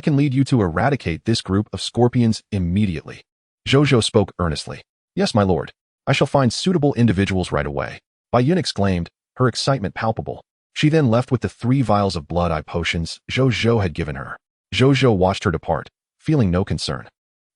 can lead you to eradicate this group of scorpions immediately. Zhou Zhou spoke earnestly. Yes, my lord. I shall find suitable individuals right away. Bai Yun exclaimed, her excitement palpable. She then left with the 3 vials of blood eye potions Zhou Zhou had given her. Zhou Zhou watched her depart, feeling no concern.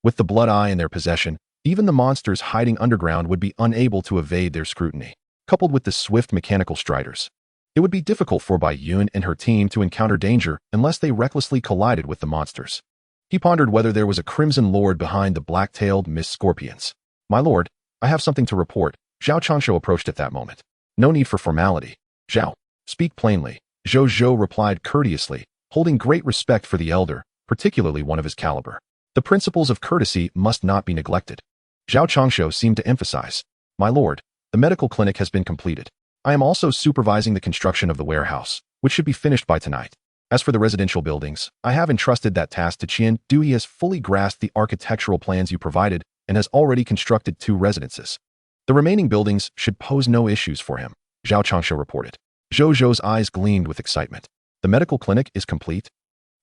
With the blood eye in their possession, even the monsters hiding underground would be unable to evade their scrutiny. Coupled with the swift mechanical striders, it would be difficult for Bai Yun and her team to encounter danger unless they recklessly collided with the monsters. He pondered whether there was a crimson lord behind the black-tailed mist scorpions. My lord, I have something to report. Zhao Changshu approached at that moment. No need for formality. Zhao, speak plainly, Zhou Zhou replied courteously, holding great respect for the elder, particularly one of his caliber. The principles of courtesy must not be neglected. Zhao Changshu seemed to emphasize. My lord, the medical clinic has been completed. I am also supervising the construction of the warehouse, which should be finished by tonight. As for the residential buildings, I have entrusted that task to Qian Du. He has fully grasped the architectural plans you provided and has already constructed 2 residences. The remaining buildings should pose no issues for him, Zhao Changshu reported. Zhou Zhou's eyes gleamed with excitement. The medical clinic is complete.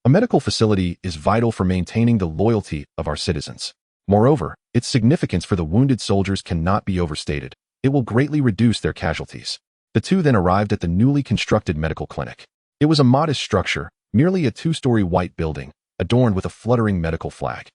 A medical facility is vital for maintaining the loyalty of our citizens. Moreover, its significance for the wounded soldiers cannot be overstated. It will greatly reduce their casualties. The two then arrived at the newly constructed medical clinic. It was a modest structure, merely a two-story white building, adorned with a fluttering medical flag.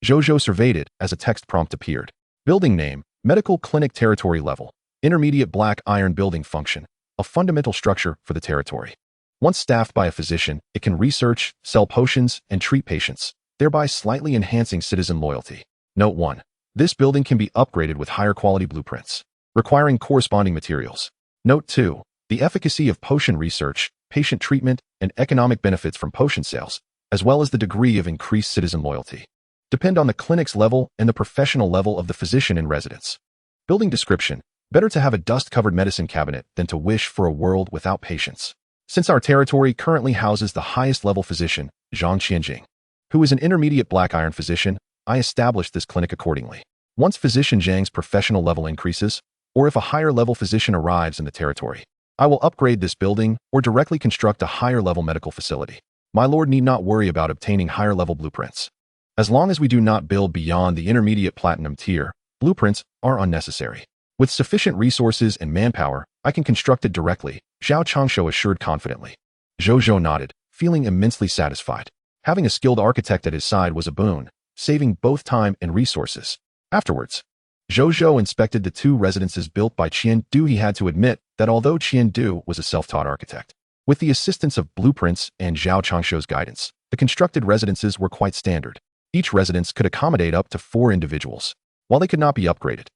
Zhou Zhou surveyed it as a text prompt appeared. Building name, Medical Clinic Territory Level, Intermediate Black Iron Building Function, a fundamental structure for the territory. Once staffed by a physician, it can research, sell potions, and treat patients, thereby slightly enhancing citizen loyalty. Note 1. This building can be upgraded with higher quality blueprints, requiring corresponding materials. Note 2. The efficacy of potion research, patient treatment, and economic benefits from potion sales, as well as the degree of increased citizen loyalty, depend on the clinic's level and the professional level of the physician in residence. Building description. Better to have a dust-covered medicine cabinet than to wish for a world without patients. Since our territory currently houses the highest-level physician, Zhang Qianjing, who is an intermediate black iron physician, I established this clinic accordingly. Once Physician Zhang's professional level increases, or if a higher-level physician arrives in the territory, I will upgrade this building or directly construct a higher-level medical facility. My lord need not worry about obtaining higher-level blueprints. As long as we do not build beyond the intermediate platinum tier, blueprints are unnecessary. With sufficient resources and manpower, I can construct it directly, Zhao Changshu assured confidently. Zhou Zhou nodded, feeling immensely satisfied. Having a skilled architect at his side was a boon, saving both time and resources. Afterwards, Zhou Zhou inspected the two residences built by Qian Du. He had to admit that although Qian Du was a self-taught architect, with the assistance of blueprints and Zhao Changshu's guidance, the constructed residences were quite standard. Each residence could accommodate up to 4 individuals, while they could not be upgraded.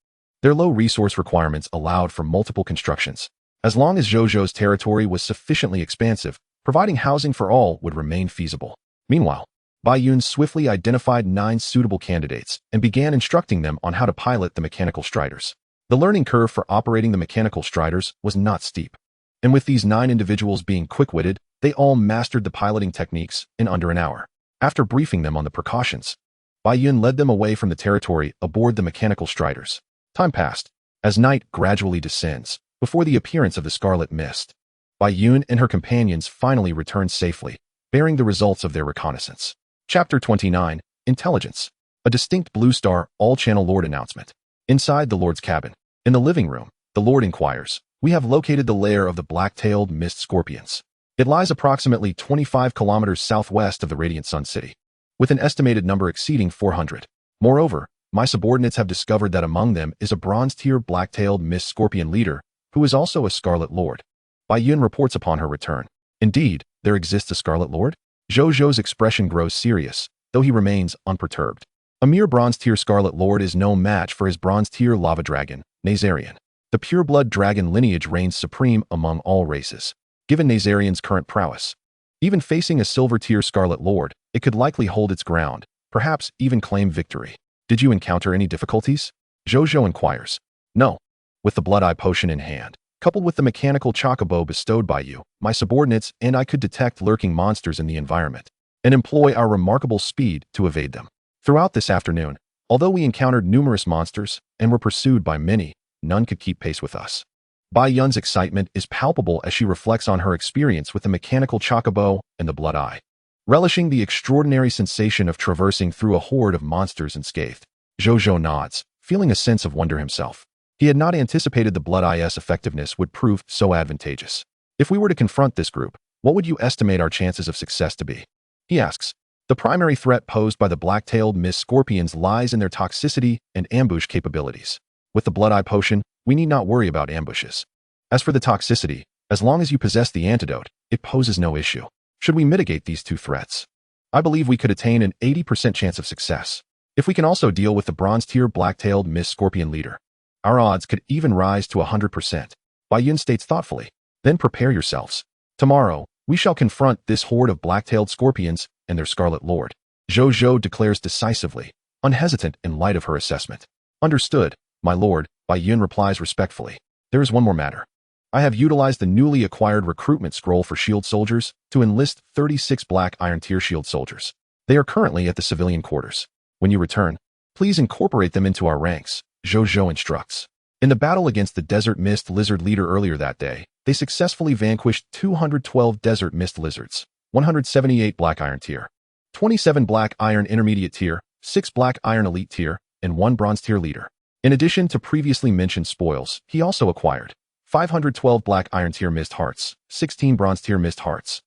Their low resource requirements allowed for multiple constructions. As long as Zhou Zhou's territory was sufficiently expansive, providing housing for all would remain feasible. Meanwhile, Bai Yun swiftly identified 9 suitable candidates and began instructing them on how to pilot the mechanical striders. The learning curve for operating the mechanical striders was not steep, and with these 9 individuals being quick-witted, they all mastered the piloting techniques in under an hour. After briefing them on the precautions, Bai Yun led them away from the territory aboard the mechanical striders. Time passed, as night gradually descends, before the appearance of the scarlet mist. Bai Yun and her companions finally returned safely, bearing the results of their reconnaissance. Chapter 29, Intelligence. A distinct blue star, all-channel Lord announcement. Inside the Lord's cabin. In the living room, the Lord inquires, "We have located the lair of the black-tailed mist scorpions. It lies approximately 25 kilometers southwest of the Radiant Sun City, with an estimated number exceeding 400. Moreover, my subordinates have discovered that among them is a bronze-tier black-tailed mist scorpion leader, who is also a Scarlet Lord." Bai Yun reports upon her return. Indeed, there exists a Scarlet Lord? Zhou Zhou's expression grows serious, though he remains unperturbed. A mere bronze-tier Scarlet Lord is no match for his bronze-tier lava dragon, Nazarian. The pure-blood dragon lineage reigns supreme among all races. Given Nazarian's current prowess, even facing a silver-tier Scarlet Lord, it could likely hold its ground, perhaps even claim victory. "Did you encounter any difficulties?" Zhou Zhou inquires. "No." With the Blood-Eye potion in hand, coupled with the mechanical chocobo bestowed by you, my subordinates and I could detect lurking monsters in the environment, and employ our remarkable speed to evade them. Throughout this afternoon, although we encountered numerous monsters and were pursued by many, none could keep pace with us. Bai Yun's excitement is palpable as she reflects on her experience with the mechanical chocobo and the Blood-Eye, relishing the extraordinary sensation of traversing through a horde of monsters unscathed. Zhou Zhou nods, feeling a sense of wonder himself. He had not anticipated the Blood-Eye's effectiveness would prove so advantageous. "If we were to confront this group, what would you estimate our chances of success to be?" he asks. The primary threat posed by the black-tailed mist scorpions lies in their toxicity and ambush capabilities. With the Blood-Eye potion, we need not worry about ambushes. As for the toxicity, as long as you possess the antidote, it poses no issue. Should we mitigate these two threats, I believe we could attain an 80% chance of success. If we can also deal with the bronze-tier black-tailed mist scorpion leader, our odds could even rise to 100%. Bai Yun states thoughtfully. Then prepare yourselves. Tomorrow, we shall confront this horde of black-tailed scorpions and their Scarlet Lord. Zhou Zhou declares decisively, unhesitant in light of her assessment. Understood, my lord, Bai Yun replies respectfully. There is one more matter. I have utilized the newly acquired recruitment scroll for shield soldiers to enlist 36 black iron tier shield soldiers. They are currently at the civilian quarters. When you return, please incorporate them into our ranks, Zhou Zhou instructs. In the battle against the Desert Mist Lizard leader earlier that day, they successfully vanquished 212 Desert Mist Lizards, 178 Black Iron tier, 27 Black Iron intermediate tier, 6 Black Iron elite tier, and 1 Bronze tier leader. In addition to previously mentioned spoils, he also acquired 512 Black Iron tier Mist Hearts, 16 Bronze tier Mist Hearts,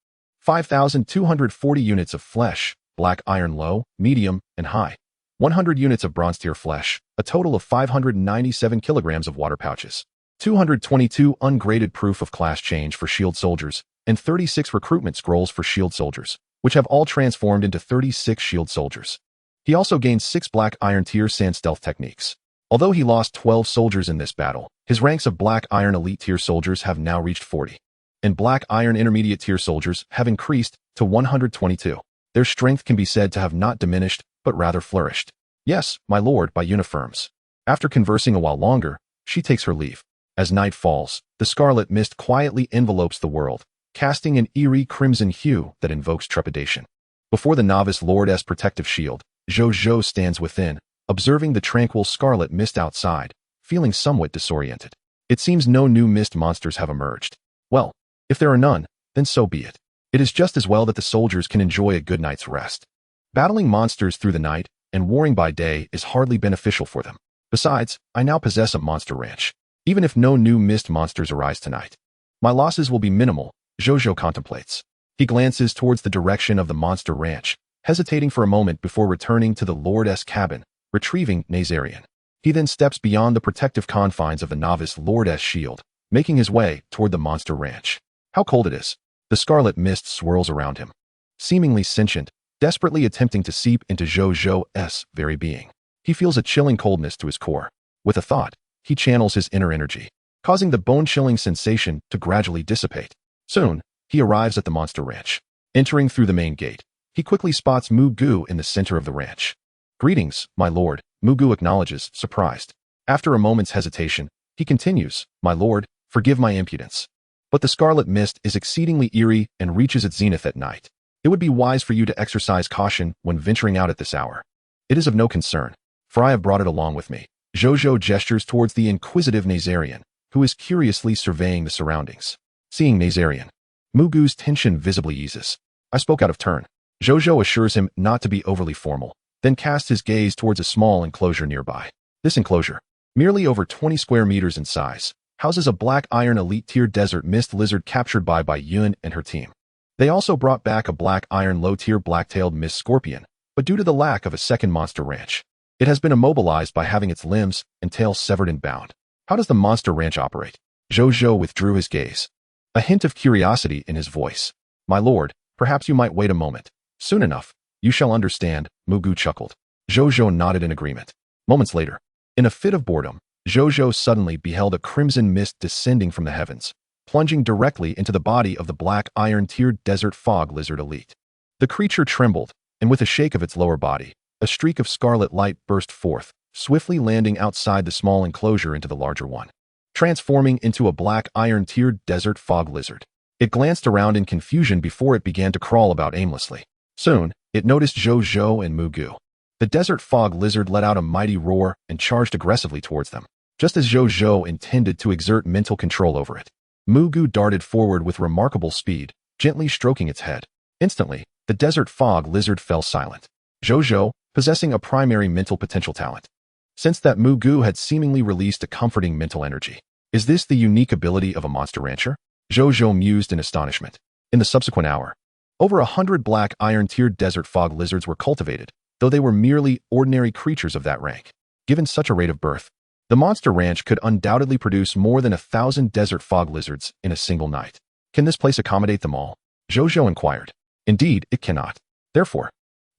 5,240 units of flesh, black iron low, medium, and high. 100 units of bronze tier flesh, a total of 597 kilograms of water pouches. 222 ungraded proof of class change for shield soldiers, and 36 recruitment scrolls for shield soldiers, which have all transformed into 36 shield soldiers. He also gained 6 black iron tier sand stealth techniques. Although he lost 12 soldiers in this battle, his ranks of black iron elite tier soldiers have now reached 40. And black iron intermediate tier soldiers have increased to 122. Their strength can be said to have not diminished, but rather flourished. Yes, my lord, by uniforms. After conversing a while longer, she takes her leave. As night falls, the scarlet mist quietly envelopes the world, casting an eerie crimson hue that invokes trepidation. Before the novice lord's protective shield, Zhou Zhou stands within, observing the tranquil scarlet mist outside, feeling somewhat disoriented. It seems no new mist monsters have emerged. Well, if there are none, then so be it. It is just as well that the soldiers can enjoy a good night's rest. Battling monsters through the night and warring by day is hardly beneficial for them. Besides, I now possess a monster ranch. Even if no new mist monsters arise tonight, my losses will be minimal, Zhou Zhou contemplates. He glances towards the direction of the monster ranch, hesitating for a moment before returning to the lord's cabin, retrieving Nazarian. He then steps beyond the protective confines of the novice lord's shield, making his way toward the monster ranch. How cold it is. The scarlet mist swirls around him, seemingly sentient, desperately attempting to seep into Zhou Zhou's very being. He feels a chilling coldness to his core. With a thought, he channels his inner energy, causing the bone-chilling sensation to gradually dissipate. Soon, he arrives at the monster ranch. Entering through the main gate, he quickly spots Mu Gu in the center of the ranch. "Greetings, my lord," Mu Gu acknowledges, surprised. After a moment's hesitation, he continues, "My lord, forgive my impudence. But the scarlet mist is exceedingly eerie and reaches its zenith at night. It would be wise for you to exercise caution when venturing out at this hour. It is of no concern, for I have brought it along with me." Zhou Zhou gestures towards the inquisitive Nazarian, who is curiously surveying the surroundings. Seeing Nazarian, Mu Gu's tension visibly eases. "I spoke out of turn." Zhou Zhou assures him not to be overly formal, then casts his gaze towards a small enclosure nearby. This enclosure, merely over 20 square meters in size, houses a black iron elite tier desert mist lizard captured by Bai Yun and her team. They also brought back a black iron low tier black-tailed mist scorpion, but due to the lack of a second monster ranch, it has been immobilized by having its limbs and tail severed and bound. How does the monster ranch operate? Zhou Zhou withdrew his gaze, a hint of curiosity in his voice. "My lord, perhaps you might wait a moment. Soon enough, you shall understand," Mu Gu chuckled. Zhou Zhou nodded in agreement. Moments later, in a fit of boredom, Zhou Zhou suddenly beheld a crimson mist descending from the heavens, plunging directly into the body of the black iron-tiered desert fog lizard elite. The creature trembled, and with a shake of its lower body, a streak of scarlet light burst forth, swiftly landing outside the small enclosure into the larger one, transforming into a black iron-tiered desert fog lizard. It glanced around in confusion before it began to crawl about aimlessly. Soon, it noticed Zhou Zhou and Mu Gu. The desert fog lizard let out a mighty roar and charged aggressively towards them. Just as Zhou Zhou intended to exert mental control over it, Mu Gu darted forward with remarkable speed, gently stroking its head. Instantly, the desert fog lizard fell silent. Zhou Zhou, possessing a primary mental potential talent, sensed that Mu Gu had seemingly released a comforting mental energy. Is this the unique ability of a monster rancher? Zhou Zhou mused in astonishment. In the subsequent hour, over 100 black iron-tiered desert fog lizards were cultivated, though they were merely ordinary creatures of that rank. Given such a rate of birth, the monster ranch could undoubtedly produce more than 1,000 desert fog lizards in a single night. Can this place accommodate them all? Zhou Zhou inquired. Indeed, it cannot. Therefore,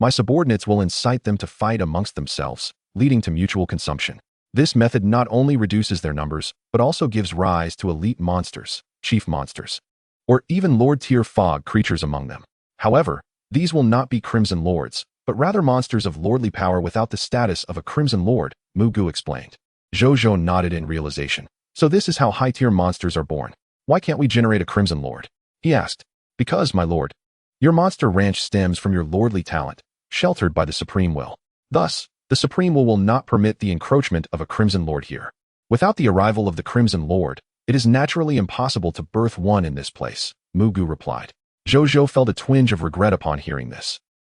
my subordinates will incite them to fight amongst themselves, leading to mutual consumption. This method not only reduces their numbers, but also gives rise to elite monsters, chief monsters, or even lord-tier fog creatures among them. However, these will not be Crimson Lords, but rather monsters of lordly power without the status of a Crimson Lord, Mu Gu explained. Zhou Zhou nodded in realization. So this is how high-tier monsters are born. Why can't we generate a Crimson Lord? He asked. Because, my lord, your monster ranch stems from your lordly talent, sheltered by the Supreme Will. Thus, the Supreme Will not permit the encroachment of a Crimson Lord here. Without the arrival of the Crimson Lord, it is naturally impossible to birth one in this place, Mu Gu replied. Zhou Zhou felt a twinge of regret upon hearing this.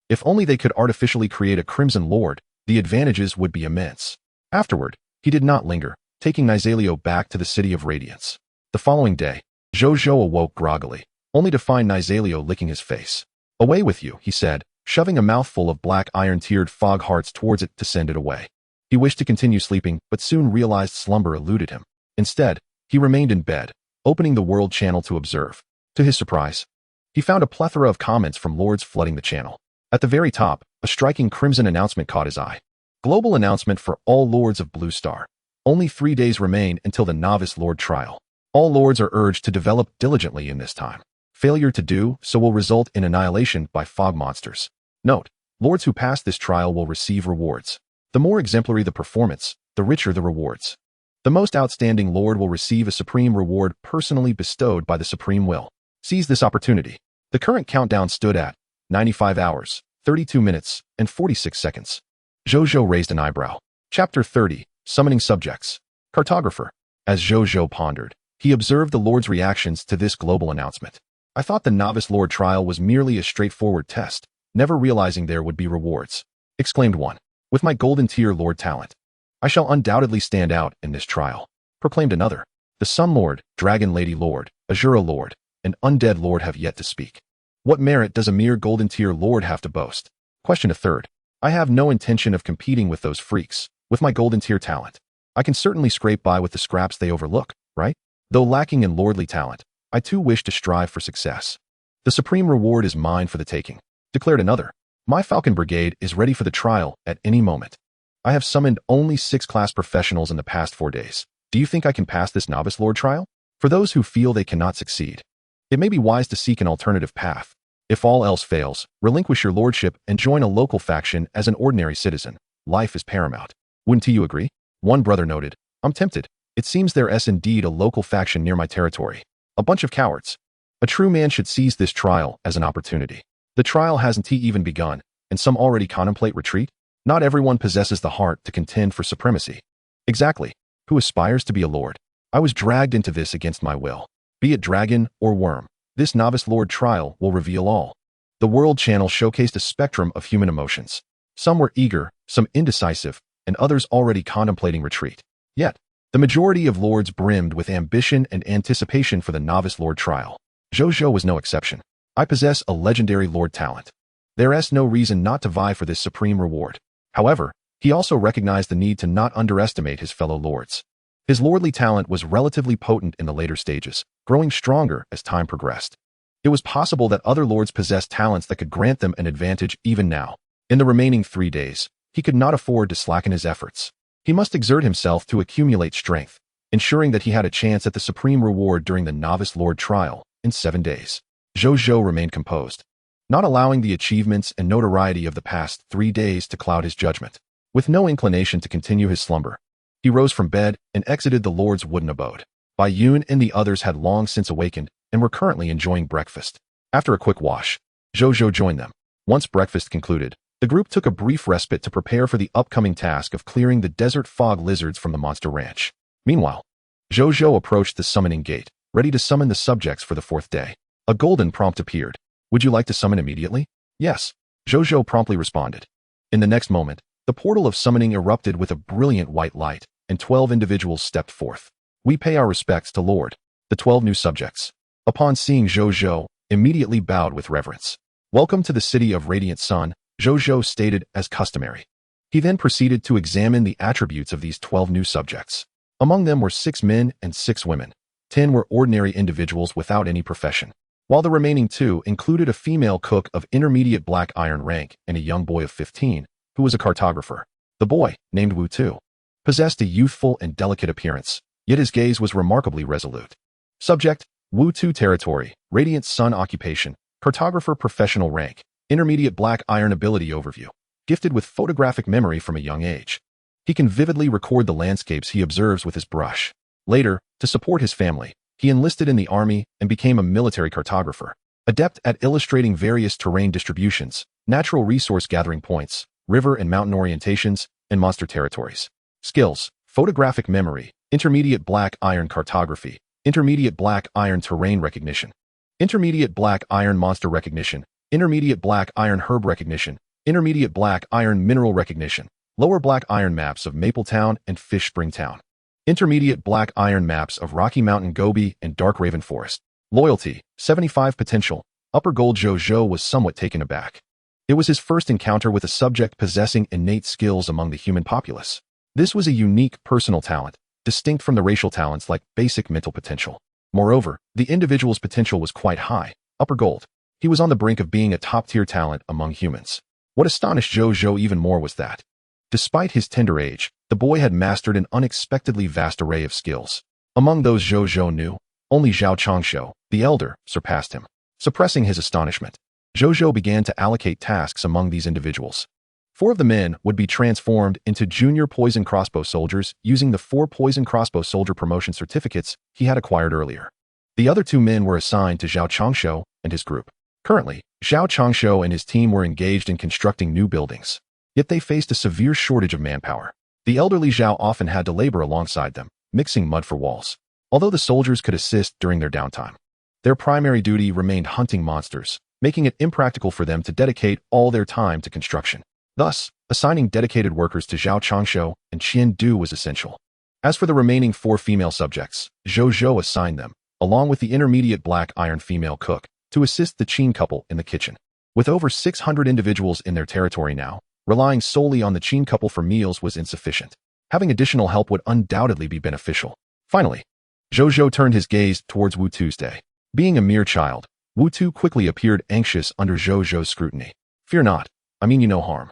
If only they could artificially create a Crimson Lord, the advantages would be immense. Afterward, he did not linger, taking Nizalio back to the City of Radiance. The following day, Zhou Zhou awoke groggily, only to find Nizaleo licking his face. "Away with you," he said, shoving a mouthful of black iron-tiered fog hearts towards it to send it away. He wished to continue sleeping, but soon realized slumber eluded him. Instead, he remained in bed, opening the world channel to observe. To his surprise, he found a plethora of comments from lords flooding the channel. At the very top, a striking crimson announcement caught his eye. Global announcement for all lords of Blue Star. Only 3 days remain until the novice lord trial. All lords are urged to develop diligently in this time. Failure to do so will result in annihilation by fog monsters. Note, lords who pass this trial will receive rewards. The more exemplary the performance, the richer the rewards. The most outstanding lord will receive a supreme reward personally bestowed by the supreme will. Seize this opportunity. The current countdown stood at 95 hours, 32 minutes, and 46 seconds. Zhou Zhou raised an eyebrow. Chapter 30, Summoning Subjects. Cartographer. As Zhou Zhou pondered, he observed the lord's reactions to this global announcement. "I thought the novice lord trial was merely a straightforward test, never realizing there would be rewards," exclaimed one. "With my golden tier lord talent, I shall undoubtedly stand out in this trial," proclaimed another. "The Sun Lord, Dragon Lady Lord, Azura Lord, and Undead Lord have yet to speak. What merit does a mere golden tier lord have to boast?" questioned a third. "I have no intention of competing with those freaks. With my golden tier talent, I can certainly scrape by with the scraps they overlook, right? Though lacking in lordly talent, I too wish to strive for success. The supreme reward is mine for the taking," declared another. "My Falcon Brigade is ready for the trial at any moment. I have summoned only 6 class professionals in the past 4 days. Do you think I can pass this novice lord trial?" For those who feel they cannot succeed, it may be wise to seek an alternative path. If all else fails, relinquish your lordship and join a local faction as an ordinary citizen. Life is paramount. Wouldn't you agree? One brother noted, "I'm tempted. It seems there's indeed a local faction near my territory. A bunch of cowards. A true man should seize this trial as an opportunity. The trial hasn't even begun, and some already contemplate retreat. Not everyone possesses the heart to contend for supremacy." Exactly. Who aspires to be a lord? I was dragged into this against my will. Be it dragon or worm, this novice lord trial will reveal all. The World Channel showcased a spectrum of human emotions. Some were eager, some indecisive, and others already contemplating retreat. Yet, the majority of lords brimmed with ambition and anticipation for the novice lord trial. Zhou Zhou was no exception. "I possess a legendary lord talent. There's no reason not to vie for this supreme reward." However, he also recognized the need to not underestimate his fellow lords. His lordly talent was relatively potent in the later stages, growing stronger as time progressed. It was possible that other lords possessed talents that could grant them an advantage even now. In the remaining 3 days, he could not afford to slacken his efforts. He must exert himself to accumulate strength, ensuring that he had a chance at the supreme reward during the novice lord trial in 7 days. Zhou Zhou remained composed, not allowing the achievements and notoriety of the past 3 days to cloud his judgment. With no inclination to continue his slumber, he rose from bed and exited the lord's wooden abode. Bai Yun and the others had long since awakened and were currently enjoying breakfast. After a quick wash, Zhou Zhou joined them. Once breakfast concluded, the group took a brief respite to prepare for the upcoming task of clearing the desert fog lizards from the monster ranch. Meanwhile, Zhou Zhou approached the summoning gate, ready to summon the subjects for the 4th day. A golden prompt appeared. "Would you like to summon immediately?" "Yes," Zhou Zhou promptly responded. In the next moment, the portal of summoning erupted with a brilliant white light, and 12 individuals stepped forth. "We pay our respects to Lord." The 12 new subjects, upon seeing Zhou Zhou, immediately bowed with reverence. "Welcome to the city of Radiant Sun," Zhou Zhou stated as customary. He then proceeded to examine the attributes of these 12 new subjects. Among them were 6 men and 6 women. 10 were ordinary individuals without any profession, while the remaining 2 included a female cook of intermediate black iron rank and a young boy of 15, who was a cartographer. The boy, named Wu Tu, possessed a youthful and delicate appearance, yet his gaze was remarkably resolute. Subject: Wu Tu territory, Radiant Sun occupation, cartographer professional rank, intermediate black iron ability overview, gifted with photographic memory from a young age. He can vividly record the landscapes he observes with his brush. Later, to support his family, he enlisted in the army and became a military cartographer, adept at illustrating various terrain distributions, natural resource gathering points, river and mountain orientations, and monster territories. Skills: photographic memory, intermediate black iron cartography, intermediate black iron terrain recognition, intermediate black iron monster recognition, intermediate black iron herb recognition, intermediate black iron mineral recognition, lower black iron maps of Mapletown and Fish Spring Town, intermediate black iron maps of Rocky Mountain Gobi and Dark Raven Forest. Loyalty, 75 potential. Upper Gold Zhou Zhou was somewhat taken aback. It was his first encounter with a subject possessing innate skills among the human populace. This was a unique personal talent, distinct from the racial talents like basic mental potential. Moreover, the individual's potential was quite high. Upper Gold. He was on the brink of being a top-tier talent among humans. What astonished Zhou Zhou even more was that, despite his tender age, the boy had mastered an unexpectedly vast array of skills. Among those Zhou Zhou knew, only Zhao Changshou, the elder, surpassed him. Suppressing his astonishment, Zhou Zhou began to allocate tasks among these individuals. 4 of the men would be transformed into junior poison crossbow soldiers using the 4 poison crossbow soldier promotion certificates he had acquired earlier. The other 2 men were assigned to Zhao Changshou and his group. Currently, Zhao Changshou and his team were engaged in constructing new buildings. Yet they faced a severe shortage of manpower. The elderly Zhao often had to labor alongside them, mixing mud for walls. Although the soldiers could assist during their downtime, their primary duty remained hunting monsters, making it impractical for them to dedicate all their time to construction. Thus, assigning dedicated workers to Zhao Changshou and Qian Du was essential. As for the remaining 4 female subjects, Zhou Zhou assigned them, along with the intermediate black iron female cook, to assist the Qin couple in the kitchen. With over 600 individuals in their territory now, relying solely on the Qin couple for meals was insufficient. Having additional help would undoubtedly be beneficial. Finally, Zhou Zhou turned his gaze towards Wu Tuesday. Being a mere child, Wu Tu quickly appeared anxious under Zhou Zhou's scrutiny. Fear not, I mean you no harm.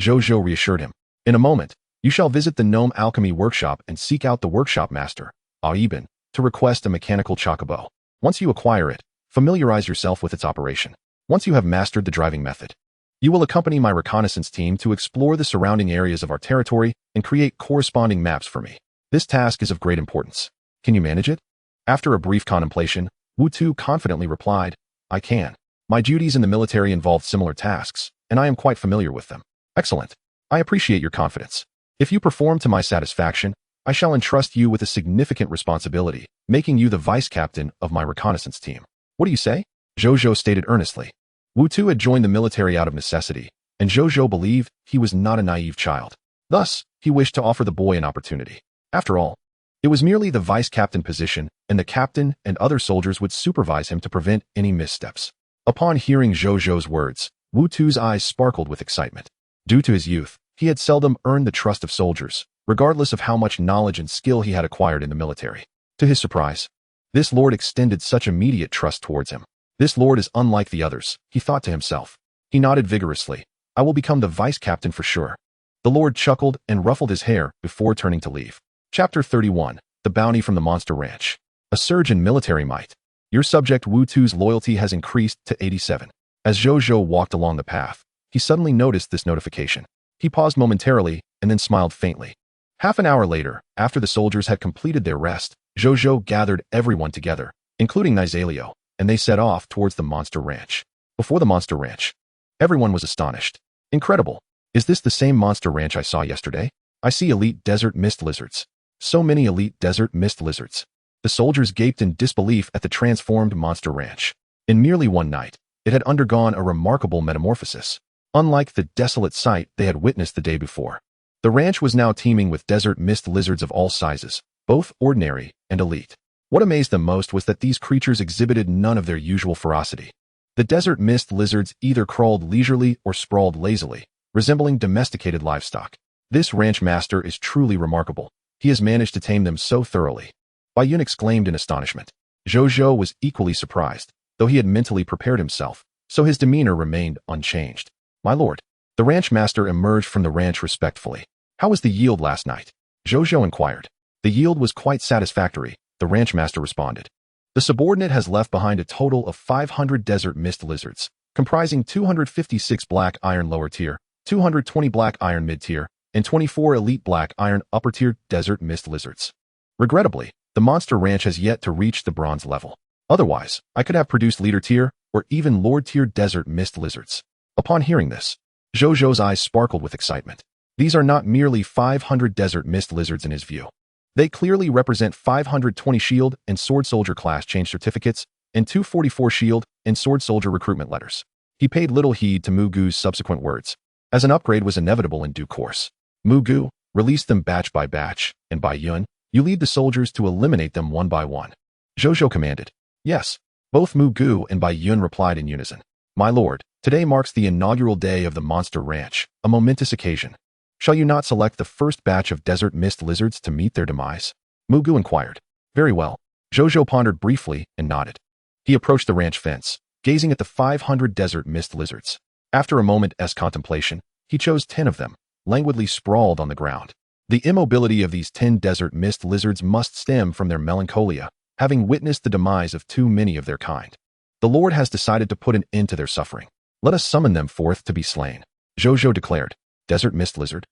Zhou Zhou reassured him. In a moment, you shall visit the gnome alchemy workshop and seek out the workshop master, awaken, to request a mechanical chocobo. Once you acquire it, familiarize yourself with its operation. Once you have mastered the driving method, you will accompany my reconnaissance team to explore the surrounding areas of our territory and create corresponding maps for me. This task is of great importance. Can you manage it? After a brief contemplation, Wu Tu confidently replied, I can. My duties in the military involved similar tasks, and I am quite familiar with them. Excellent. I appreciate your confidence. If you perform to my satisfaction, I shall entrust you with a significant responsibility, making you the vice captain of my reconnaissance team. What do you say? Zhou Zhou stated earnestly. Wu Tu had joined the military out of necessity, and Zhou Zhou believed he was not a naive child. Thus, he wished to offer the boy an opportunity. After all, it was merely the vice captain position, and the captain and other soldiers would supervise him to prevent any missteps. Upon hearing Zhou Zhou's words, Wu Tu's eyes sparkled with excitement. Due to his youth, he had seldom earned the trust of soldiers, regardless of how much knowledge and skill he had acquired in the military. To his surprise, this lord extended such immediate trust towards him. This lord is unlike the others, he thought to himself. He nodded vigorously. I will become the vice captain for sure. The lord chuckled and ruffled his hair before turning to leave. Chapter 31. The Bounty from the Monster Ranch. A surge in military might. Your subject Wu Tu's loyalty has increased to 87. As Zhou Zhou walked along the path, he suddenly noticed this notification. He paused momentarily and then smiled faintly. Half an hour later, after the soldiers had completed their rest, Zhou Zhou gathered everyone together, including Nizalio, and they set off towards the Monster Ranch. Before the Monster Ranch, everyone was astonished. Incredible. Is this the same Monster Ranch I saw yesterday? I see elite desert mist lizards. So many elite desert mist lizards. The soldiers gaped in disbelief at the transformed Monster Ranch. In merely one night, it had undergone a remarkable metamorphosis. Unlike the desolate sight they had witnessed the day before, the ranch was now teeming with desert mist lizards of all sizes, both ordinary and elite. What amazed them most was that these creatures exhibited none of their usual ferocity. The desert mist lizards either crawled leisurely or sprawled lazily, resembling domesticated livestock. This ranch master is truly remarkable. He has managed to tame them so thoroughly. Bayun exclaimed in astonishment. Zhou Zhou was equally surprised, though he had mentally prepared himself, so his demeanor remained unchanged. My lord. The ranch master emerged from the ranch respectfully. How was the yield last night? Zhou Zhou inquired. The yield was quite satisfactory, the ranch master responded. The subordinate has left behind a total of 500 desert mist lizards, comprising 256 black iron lower tier, 220 black iron mid tier, and 24 elite black iron upper tier desert mist lizards. Regrettably, the monster ranch has yet to reach the bronze level. Otherwise, I could have produced leader tier or even lord tier desert mist lizards. Upon hearing this, Zhou Zhou's eyes sparkled with excitement. These are not merely 500 desert mist lizards in his view. They clearly represent 520 shield and sword soldier class change certificates and 244 shield and sword soldier recruitment letters. He paid little heed to Mu Gu's subsequent words, as an upgrade was inevitable in due course. Mu Gu, release them batch by batch, and by Yun, you lead the soldiers to eliminate them one by one. Zhou Zhou commanded. Yes. Both Mu Gu and Bai Yun replied in unison. My lord, today marks the inaugural day of the Monster Ranch, a momentous occasion. Shall you not select the first batch of desert mist lizards to meet their demise? Mu Gu inquired. Very well. Zhou Zhou pondered briefly and nodded. He approached the ranch fence, gazing at the 500 desert mist lizards. After a moment's contemplation, he chose 10 of them, languidly sprawled on the ground. The immobility of these 10 desert mist lizards must stem from their melancholia, having witnessed the demise of too many of their kind. The Lord has decided to put an end to their suffering. Let us summon them forth to be slain. Zhou Zhou declared. Desert mist lizard?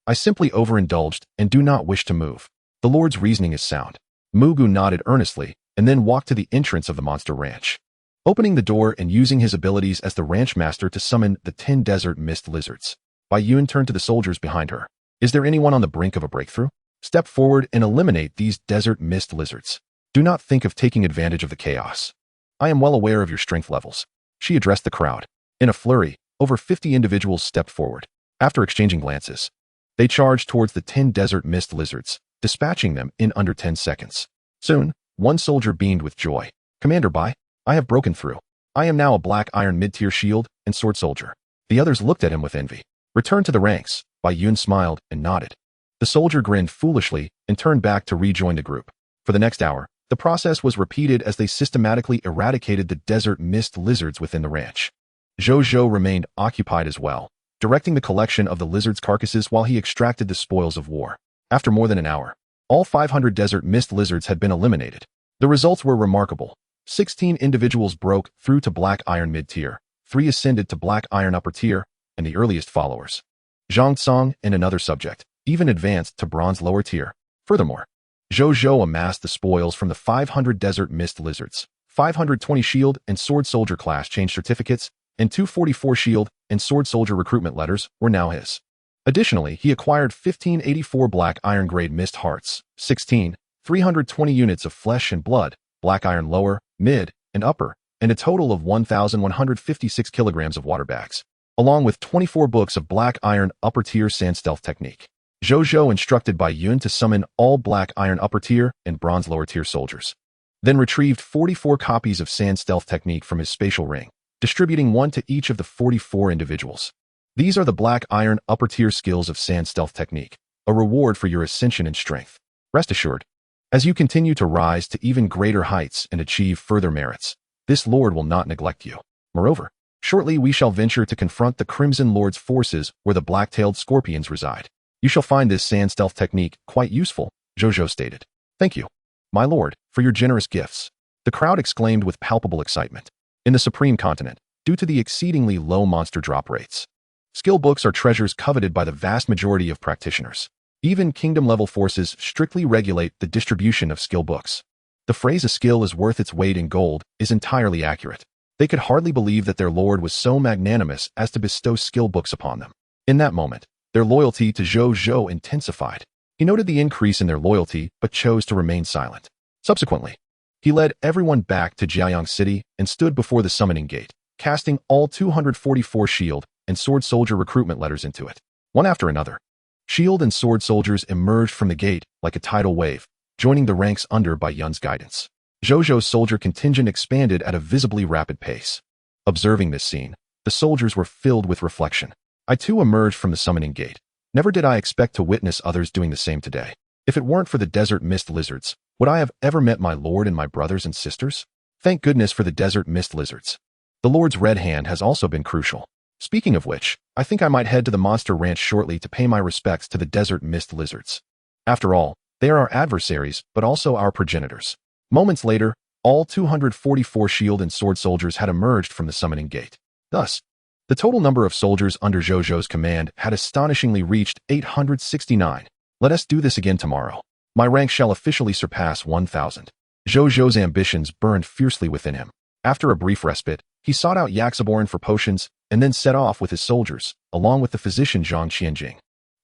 I simply overindulged and do not wish to move. The Lord's reasoning is sound. Mu Gu nodded earnestly and then walked to the entrance of the monster ranch. Opening the door and using his abilities as the ranch master to summon the 10 desert mist lizards, Bai Yun turned to the soldiers behind her. Is there anyone on the brink of a breakthrough? Step forward and eliminate these desert mist lizards. Do not think of taking advantage of the chaos. I am well aware of your strength levels. She addressed the crowd. In a flurry, over 50 individuals stepped forward. After exchanging glances, they charged towards the 10 desert mist lizards, dispatching them in under 10 seconds. Soon, one soldier beamed with joy. Commander Bai, I have broken through. I am now a black iron mid-tier shield and sword soldier. The others looked at him with envy. Return to the ranks. Bai Yun smiled and nodded. The soldier grinned foolishly and turned back to rejoin the group. For the next hour, the process was repeated as they systematically eradicated the desert mist lizards within the ranch. Zhou Zhou remained occupied as well, directing the collection of the lizards' carcasses while he extracted the spoils of war. After more than an hour, all 500 desert mist lizards had been eliminated. The results were remarkable. 16 individuals broke through to black iron mid-tier, 3 ascended to black iron upper tier, and the earliest followers, Zhang Tsong and another subject, even advanced to bronze lower tier. Furthermore, Zhou Zhou amassed the spoils from the 500 desert mist lizards, 520 shield and sword soldier class change certificates, and 244 shield and sword soldier recruitment letters were now his. Additionally, he acquired 1584 black iron grade mist hearts, 320 units of flesh and blood, black iron lower, mid, and upper, and a total of 1,156 kilograms of water bags, along with 24 books of black iron upper tier sand stealth technique. Zhou Zhou instructed Bai Yun to summon all black iron upper tier and bronze lower tier soldiers, then retrieved 44 copies of sand stealth technique from his spatial ring, distributing one to each of the 44 individuals. These are the black iron upper tier skills of sand stealth technique, a reward for your ascension in strength. Rest assured, as you continue to rise to even greater heights and achieve further merits, this Lord will not neglect you. Moreover, shortly we shall venture to confront the Crimson Lord's forces where the black-tailed scorpions reside. You shall find this sand stealth technique quite useful, Zhou Zhou stated. Thank you, my lord, for your generous gifts. The crowd exclaimed with palpable excitement. In the Supreme Continent, due to the exceedingly low monster drop rates, skill books are treasures coveted by the vast majority of practitioners. Even kingdom-level forces strictly regulate the distribution of skill books. The phrase "a skill is worth its weight in gold" is entirely accurate. They could hardly believe that their lord was so magnanimous as to bestow skill books upon them. In that moment, their loyalty to Zhou Zhou intensified. He noted the increase in their loyalty but chose to remain silent. Subsequently, he led everyone back to Jiayang City and stood before the summoning gate, casting all 244 shield and sword soldier recruitment letters into it. One after another, shield and sword soldiers emerged from the gate like a tidal wave, joining the ranks under Bai Yun's guidance. Zhou Zhou's soldier contingent expanded at a visibly rapid pace. Observing this scene, the soldiers were filled with reflection. I too emerged from the summoning gate. Never did I expect to witness others doing the same today. If it weren't for the desert mist lizards, would I have ever met my lord and my brothers and sisters? Thank goodness for the desert mist lizards. The Lord's red hand has also been crucial. Speaking of which, I think I might head to the monster ranch shortly to pay my respects to the desert mist lizards. After all, they are our adversaries, but also our progenitors. Moments later, all 244 shield and sword soldiers had emerged from the summoning gate. Thus, the total number of soldiers under Zhou Zhou's command had astonishingly reached 869. Let us do this again tomorrow. My rank shall officially surpass 1,000. Zhou Zhou's ambitions burned fiercely within him. After a brief respite, he sought out Yaxaborn for potions and then set off with his soldiers, along with the physician Zhang Qianjing,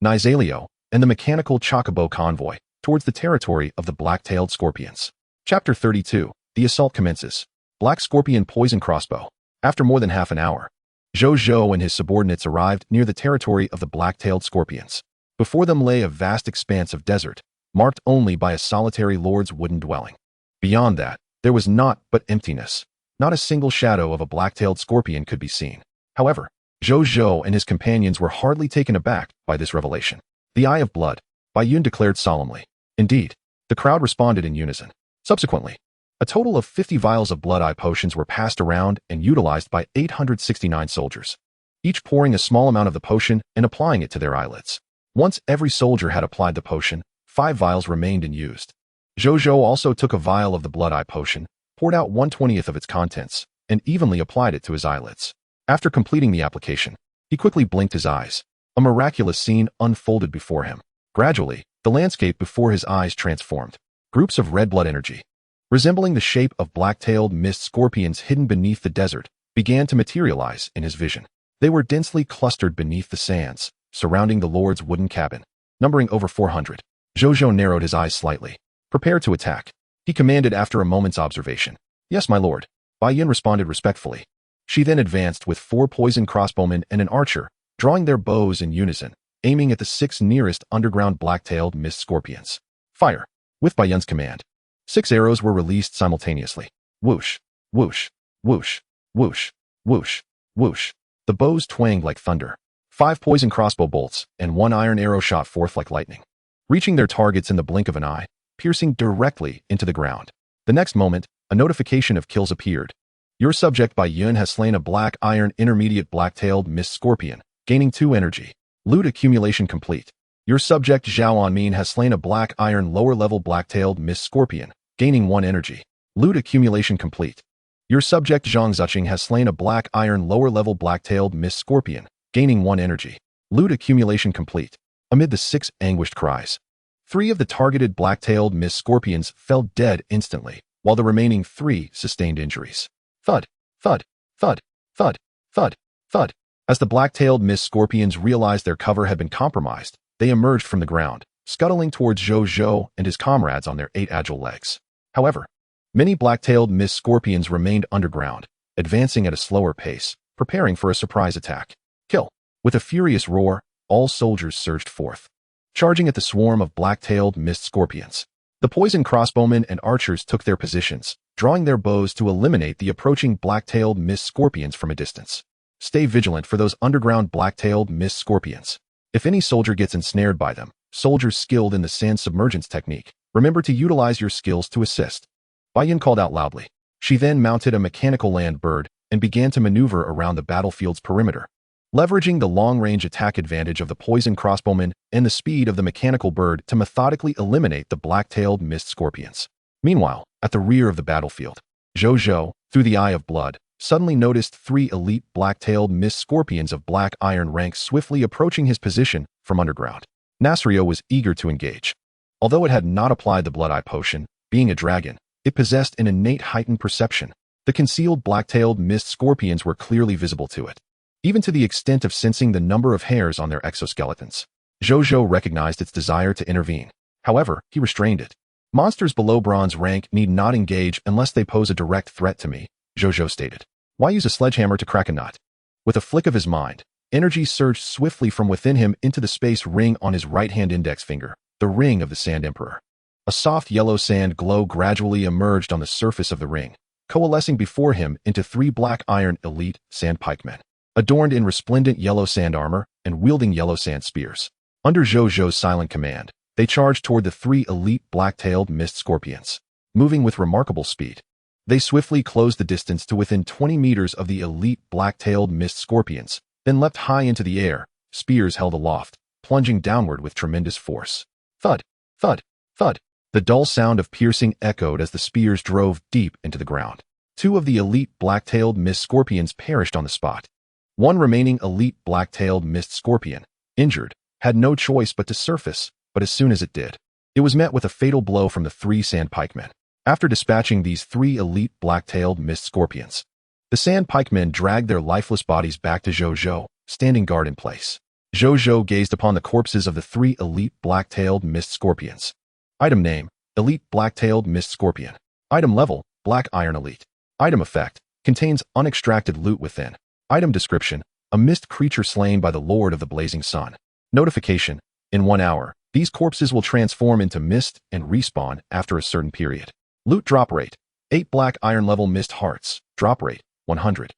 Nizalio, and the mechanical Chocobo convoy, towards the territory of the black-tailed scorpions. Chapter 32. The assault commences. Black Scorpion Poison Crossbow. After more than half an hour, Zhou Zhou and his subordinates arrived near the territory of the black-tailed scorpions. Before them lay a vast expanse of desert, marked only by a solitary lord's wooden dwelling. Beyond that, There was naught but emptiness. Not a single shadow of a black-tailed scorpion could be seen. However, Zhou Zhou and his companions were hardly taken aback by this revelation. The Eye of Blood, Bai Yun declared solemnly. Indeed, the crowd responded in unison. Subsequently, a total of 50 vials of blood eye potions were passed around and utilized by 869 soldiers, each pouring a small amount of the potion and applying it to their eyelids. Once every soldier had applied the potion, 5 vials remained unused. Zhou Zhou also took a vial of the blood eye potion, poured out 1/20th of its contents, and evenly applied it to his eyelids. After completing the application, he quickly blinked his eyes. A miraculous scene unfolded before him. Gradually, the landscape before his eyes transformed. Groups of red blood energy, resembling the shape of black-tailed mist scorpions hidden beneath the desert, began to materialize in his vision. They were densely clustered beneath the sands, surrounding the Lord's wooden cabin, numbering over 400. Zhou Zhou narrowed his eyes slightly. Prepare to attack, he commanded after a moment's observation. Yes, my lord, Bai Yin responded respectfully. She then advanced with 4 poison crossbowmen and an archer, drawing their bows in unison, aiming at the 6 nearest underground black-tailed mist scorpions. Fire! With Bai Yin's command, 6 arrows were released simultaneously. Whoosh, whoosh, whoosh, whoosh, whoosh, whoosh. The bows twanged like thunder. 5 poison crossbow bolts and 1 iron arrow shot forth like lightning, reaching their targets in the blink of an eye, piercing directly into the ground. The next moment, a notification of kills appeared. Your subject Bai Yun has slain a black iron intermediate black-tailed mist scorpion, gaining 2 energy. Loot accumulation complete. Your subject Zhao Anmin has slain a black iron lower-level black-tailed mist scorpion, gaining 1 energy. Loot accumulation complete. Your subject Zhang Zuching has slain a black iron lower-level black-tailed mist scorpion, gaining 1 energy. Loot accumulation complete. Amid the 6 anguished cries, 3 of the targeted black-tailed mist scorpions fell dead instantly, while the remaining 3 sustained injuries. Thud, thud, thud, thud, thud, thud. As the black-tailed mist scorpions realized their cover had been compromised, they emerged from the ground, scuttling towards Zhou Zhou and his comrades on their 8 agile legs. However, many black-tailed mist scorpions remained underground, advancing at a slower pace, preparing for a surprise attack. Kill! With a furious roar, all soldiers surged forth, charging at the swarm of black-tailed mist scorpions. The poison crossbowmen and archers took their positions, drawing their bows to eliminate the approaching black-tailed mist scorpions from a distance. Stay vigilant for those underground black-tailed mist scorpions. If any soldier gets ensnared by them, soldiers skilled in the sand submergence technique, remember to utilize your skills to assist. Bai Yin called out loudly. She then mounted a mechanical land bird and began to maneuver around the battlefield's perimeter. Leveraging the long-range attack advantage of the poison crossbowmen and the speed of the mechanical bird to methodically eliminate the black-tailed mist scorpions. Meanwhile, at the rear of the battlefield, Zhou Zhou, through the Eye of Blood, suddenly noticed 3 elite black-tailed mist scorpions of black iron rank swiftly approaching his position from underground. Nasrio was eager to engage. Although it had not applied the blood eye potion, being a dragon, it possessed an innate heightened perception. The concealed black-tailed mist scorpions were clearly visible to it, even to the extent of sensing the number of hairs on their exoskeletons. Zhou Zhou recognized its desire to intervene. However, he restrained it. Monsters below bronze rank need not engage unless they pose a direct threat to me, Zhou Zhou stated. Why use a sledgehammer to crack a nut? With a flick of his mind, energy surged swiftly from within him into the space ring on his right-hand index finger, the ring of the Sand Emperor. A soft yellow sand glow gradually emerged on the surface of the ring, coalescing before him into 3 black iron elite sand pikemen, adorned in resplendent yellow sand armor and wielding yellow sand spears. Under Zhou Zhou's silent command, they charged toward the 3 elite black-tailed mist scorpions. Moving with remarkable speed, they swiftly closed the distance to within 20 meters of the elite black-tailed mist scorpions, then leapt high into the air, spears held aloft, plunging downward with tremendous force. Thud, thud, thud. The dull sound of piercing echoed as the spears drove deep into the ground. 2 of the elite black-tailed mist scorpions perished on the spot. 1 remaining elite black-tailed mist scorpion, injured, had no choice but to surface, but as soon as it did, it was met with a fatal blow from the 3 sand pikemen. After dispatching these 3 elite black-tailed mist scorpions, the sand pikemen dragged their lifeless bodies back to Zhou Zhou, standing guard in place. Zhou Zhou gazed upon the corpses of the 3 elite black-tailed mist scorpions. Item name, Elite Black-tailed Mist Scorpion. Item level, Black Iron Elite. Item effect, contains unextracted loot within. Item description, a mist creature slain by the Lord of the Blazing Sun. Notification, in 1 hour, these corpses will transform into mist and respawn after a certain period. Loot drop rate, 8 black iron level mist hearts, drop rate, 100.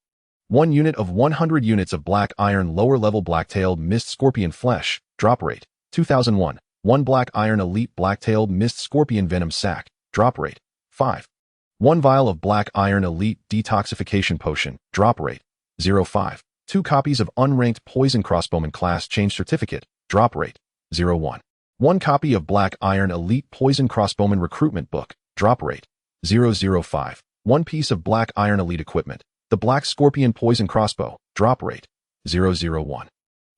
1 unit of 100 units of black iron lower level black-tailed mist scorpion flesh, drop rate, 2001. 1 black iron elite black-tailed mist scorpion venom sac, drop rate, 5. 1 vial of black iron elite detoxification potion, drop rate, 0.5. 2 copies of unranked poison crossbowman class change certificate, drop rate, 0.1. 1 copy of black iron elite poison crossbowman recruitment book, drop rate, 0.05. 1 piece of black iron elite equipment, the black scorpion poison crossbow, drop rate, 0.01.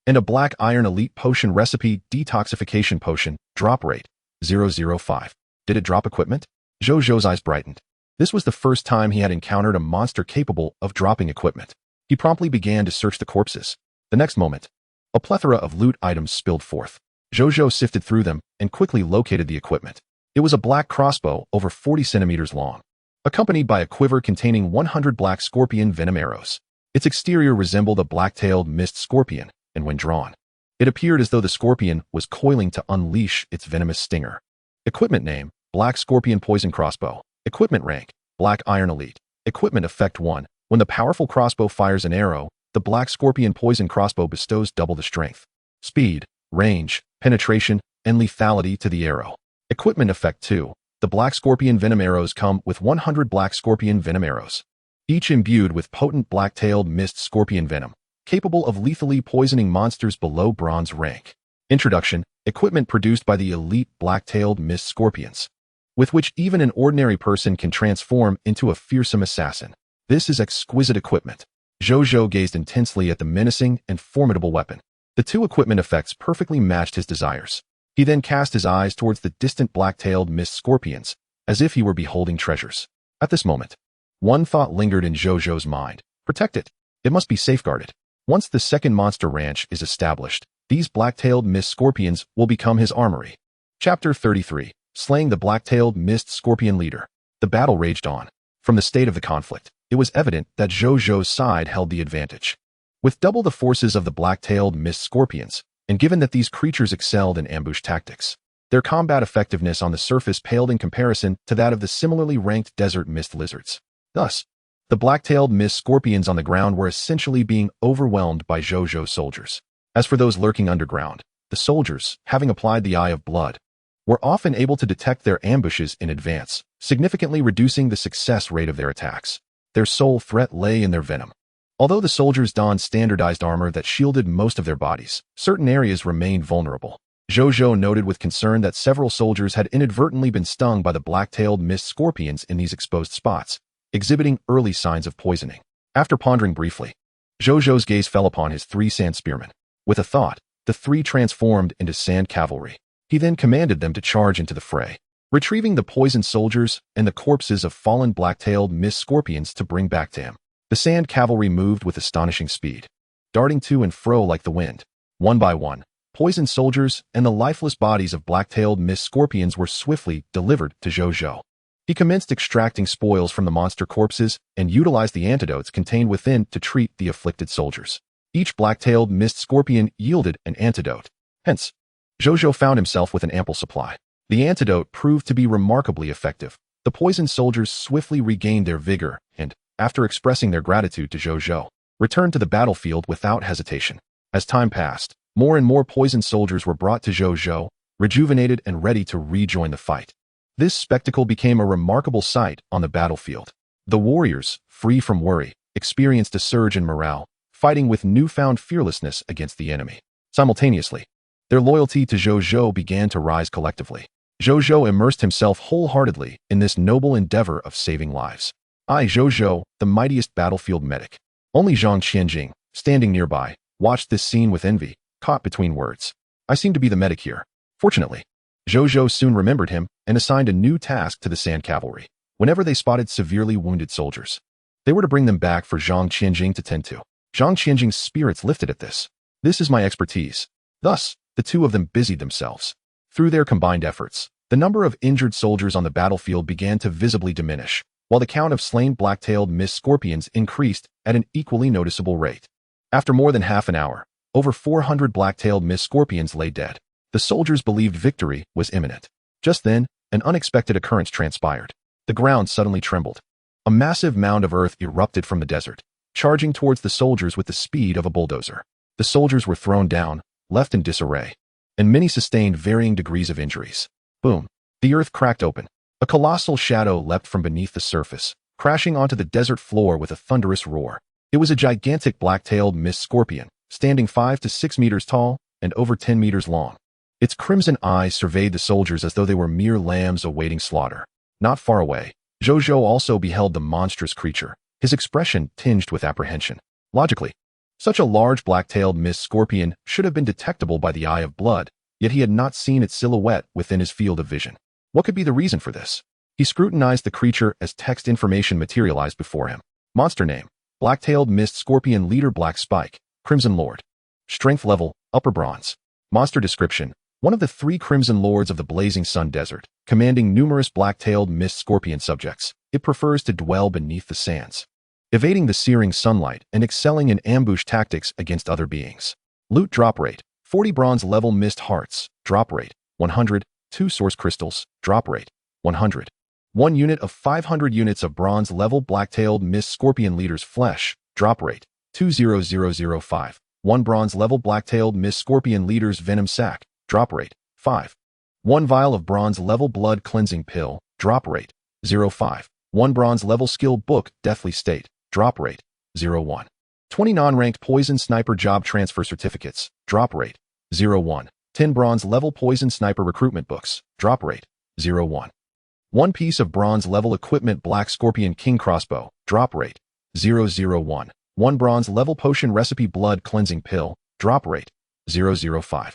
And a black iron elite potion recipe detoxification potion, drop rate, 0.05. Did it drop equipment? Zhou Zhou's eyes brightened. This was the first time he had encountered a monster capable of dropping equipment. He promptly began to search the corpses. The next moment, a plethora of loot items spilled forth. Zhou Zhou sifted through them and quickly located the equipment. It was a black crossbow over 40 centimeters long, accompanied by a quiver containing 100 black scorpion venom arrows. Its exterior resembled a black-tailed mist scorpion, and when drawn, it appeared as though the scorpion was coiling to unleash its venomous stinger. Equipment name, Black Scorpion Poison Crossbow. Equipment rank, Black Iron Elite. Equipment effect 1. When the powerful crossbow fires an arrow, the Black Scorpion Poison Crossbow bestows double the strength, speed, range, penetration, and lethality to the arrow. Equipment effect 2. The Black Scorpion Venom Arrows come with 100 Black Scorpion Venom Arrows, each imbued with potent black-tailed mist scorpion venom, capable of lethally poisoning monsters below bronze rank. Introduction, equipment produced by the elite black-tailed mist scorpions, with which even an ordinary person can transform into a fearsome assassin. This is exquisite equipment. Zhou Zhou gazed intensely at the menacing and formidable weapon. The 2 equipment effects perfectly matched his desires. He then cast his eyes towards the distant black-tailed mist scorpions, as if he were beholding treasures. At this moment, one thought lingered in Zhou Zhou's mind. Protect it. It must be safeguarded. Once the second monster ranch is established, these black-tailed mist scorpions will become his armory. Chapter 33. Slaying the black-tailed mist scorpion leader. The battle raged on. From the state of the conflict, it was evident that Zhou Zhou's side held the advantage. With double the forces of the black-tailed mist scorpions, and given that these creatures excelled in ambush tactics, their combat effectiveness on the surface paled in comparison to that of the similarly ranked desert mist lizards. Thus, the black-tailed mist scorpions on the ground were essentially being overwhelmed by Zhou Zhou's soldiers. As for those lurking underground, the soldiers, having applied the Eye of Blood, were often able to detect their ambushes in advance, significantly reducing the success rate of their attacks. Their sole threat lay in their venom. Although the soldiers donned standardized armor that shielded most of their bodies, certain areas remained vulnerable. Zhou Zhou noted with concern that several soldiers had inadvertently been stung by the black-tailed mist scorpions in these exposed spots, exhibiting early signs of poisoning. After pondering briefly, Zhou Zhou's gaze fell upon his 3 sand spearmen. With a thought, the 3 transformed into sand cavalry. He then commanded them to charge into the fray, retrieving the poisoned soldiers and the corpses of fallen black-tailed mist scorpions to bring back to him. The sand cavalry moved with astonishing speed, darting to and fro like the wind. One by one, poisoned soldiers and the lifeless bodies of black-tailed mist scorpions were swiftly delivered to Zhou Zhou. He commenced extracting spoils from the monster corpses and utilized the antidotes contained within to treat the afflicted soldiers. Each black-tailed mist scorpion yielded an antidote. Hence, Zhou Zhou found himself with an ample supply. The antidote proved to be remarkably effective. The poisoned soldiers swiftly regained their vigor and, after expressing their gratitude to Zhou Zhou, returned to the battlefield without hesitation. As time passed, more and more poisoned soldiers were brought to Zhou Zhou, rejuvenated and ready to rejoin the fight. This spectacle became a remarkable sight on the battlefield. The warriors, free from worry, experienced a surge in morale, fighting with newfound fearlessness against the enemy. Simultaneously, their loyalty to Zhou Zhou began to rise collectively. Zhou Zhou immersed himself wholeheartedly in this noble endeavor of saving lives. I, Zhou Zhou, the mightiest battlefield medic. Only Zhang Qianjing, standing nearby, watched this scene with envy, caught between words. I seem to be the medic here. Fortunately, Zhou Zhou soon remembered him and assigned a new task to the sand cavalry. Whenever they spotted severely wounded soldiers, they were to bring them back for Zhang Qianjing to tend to. Zhang Qianjing's spirits lifted at this. This is my expertise. Thus, the 2 of them busied themselves. Through their combined efforts, the number of injured soldiers on the battlefield began to visibly diminish, while the count of slain black-tailed mist scorpions increased at an equally noticeable rate. After more than half an hour, over 400 black-tailed mist scorpions lay dead. The soldiers believed victory was imminent. Just then, an unexpected occurrence transpired. The ground suddenly trembled. A massive mound of earth erupted from the desert, charging towards the soldiers with the speed of a bulldozer. The soldiers were thrown down, left in disarray, and many sustained varying degrees of injuries. Boom! The earth cracked open. A colossal shadow leapt from beneath the surface, crashing onto the desert floor with a thunderous roar. It was a gigantic black-tailed mist scorpion, standing 5 to 6 meters tall and over 10 meters long. Its crimson eyes surveyed the soldiers as though they were mere lambs awaiting slaughter. Not far away, Zhou Zhou also beheld the monstrous creature, his expression tinged with apprehension. Logically, such a large black-tailed mist scorpion should have been detectable by the eye of blood, yet he had not seen its silhouette within his field of vision. What could be the reason for this? He scrutinized the creature as text information materialized before him. Monster name: Black-tailed mist scorpion leader Black Spike, Crimson Lord. Strength level: Upper Bronze. Monster description: one of the 3 Crimson Lords of the Blazing Sun Desert, commanding numerous black-tailed mist scorpion subjects. It prefers to dwell beneath the sands, evading the searing sunlight and excelling in ambush tactics against other beings. Loot drop rate: 40 bronze level mist hearts, drop rate 100, 2 source crystals, drop rate 100. 1 unit of 500 units of bronze level black-tailed mist scorpion leader's flesh, drop rate 20005. 1 bronze level black-tailed mist scorpion leader's venom sac, drop rate 5. 1 vial of bronze level blood cleansing pill, drop rate 05. 1 bronze level skill book deathly state, drop rate 01. 20 non-ranked poison sniper job transfer certificates, drop rate 01. 10 bronze level poison sniper recruitment books, drop rate 01. 1 piece of bronze level equipment black scorpion king crossbow, drop rate 001. 1 bronze level potion recipe blood cleansing pill, drop rate 005.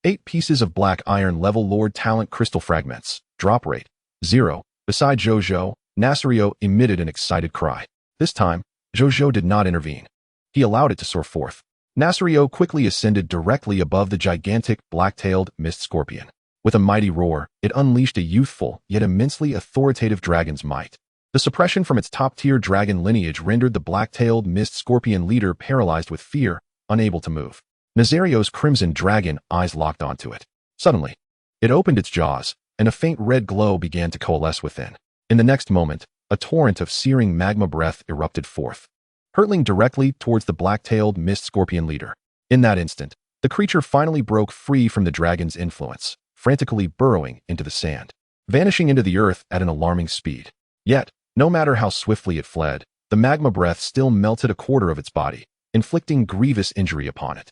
8 pieces of black iron level lord talent crystal fragments, drop rate 0. Beside Zhou Zhou, Nasario emitted an excited cry. This time, Zhou Zhou did not intervene. He allowed it to soar forth. Nasario quickly ascended directly above the gigantic black-tailed mist scorpion. With a mighty roar, it unleashed a youthful yet immensely authoritative dragon's might. The suppression from its top-tier dragon lineage rendered the black-tailed mist scorpion leader paralyzed with fear, unable to move. Nazario's crimson dragon eyes locked onto it. Suddenly, it opened its jaws, and a faint red glow began to coalesce within. In the next moment, a torrent of searing magma breath erupted forth, hurtling directly towards the black-tailed mist scorpion leader. In that instant, the creature finally broke free from the dragon's influence, frantically burrowing into the sand, vanishing into the earth at an alarming speed. Yet, no matter how swiftly it fled, the magma breath still melted a quarter of its body, inflicting grievous injury upon it.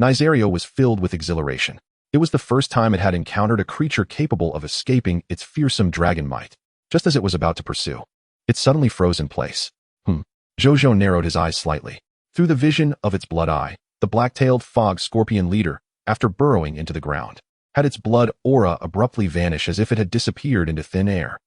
Nazario was filled with exhilaration. It was the first time it had encountered a creature capable of escaping its fearsome dragon might. Just as it was about to pursue, it suddenly froze in place. Zhou Zhou narrowed his eyes slightly. Through the vision of its blood eye, the black-tailed fog scorpion leader, after burrowing into the ground, had its blood aura abruptly vanish as if it had disappeared into thin air.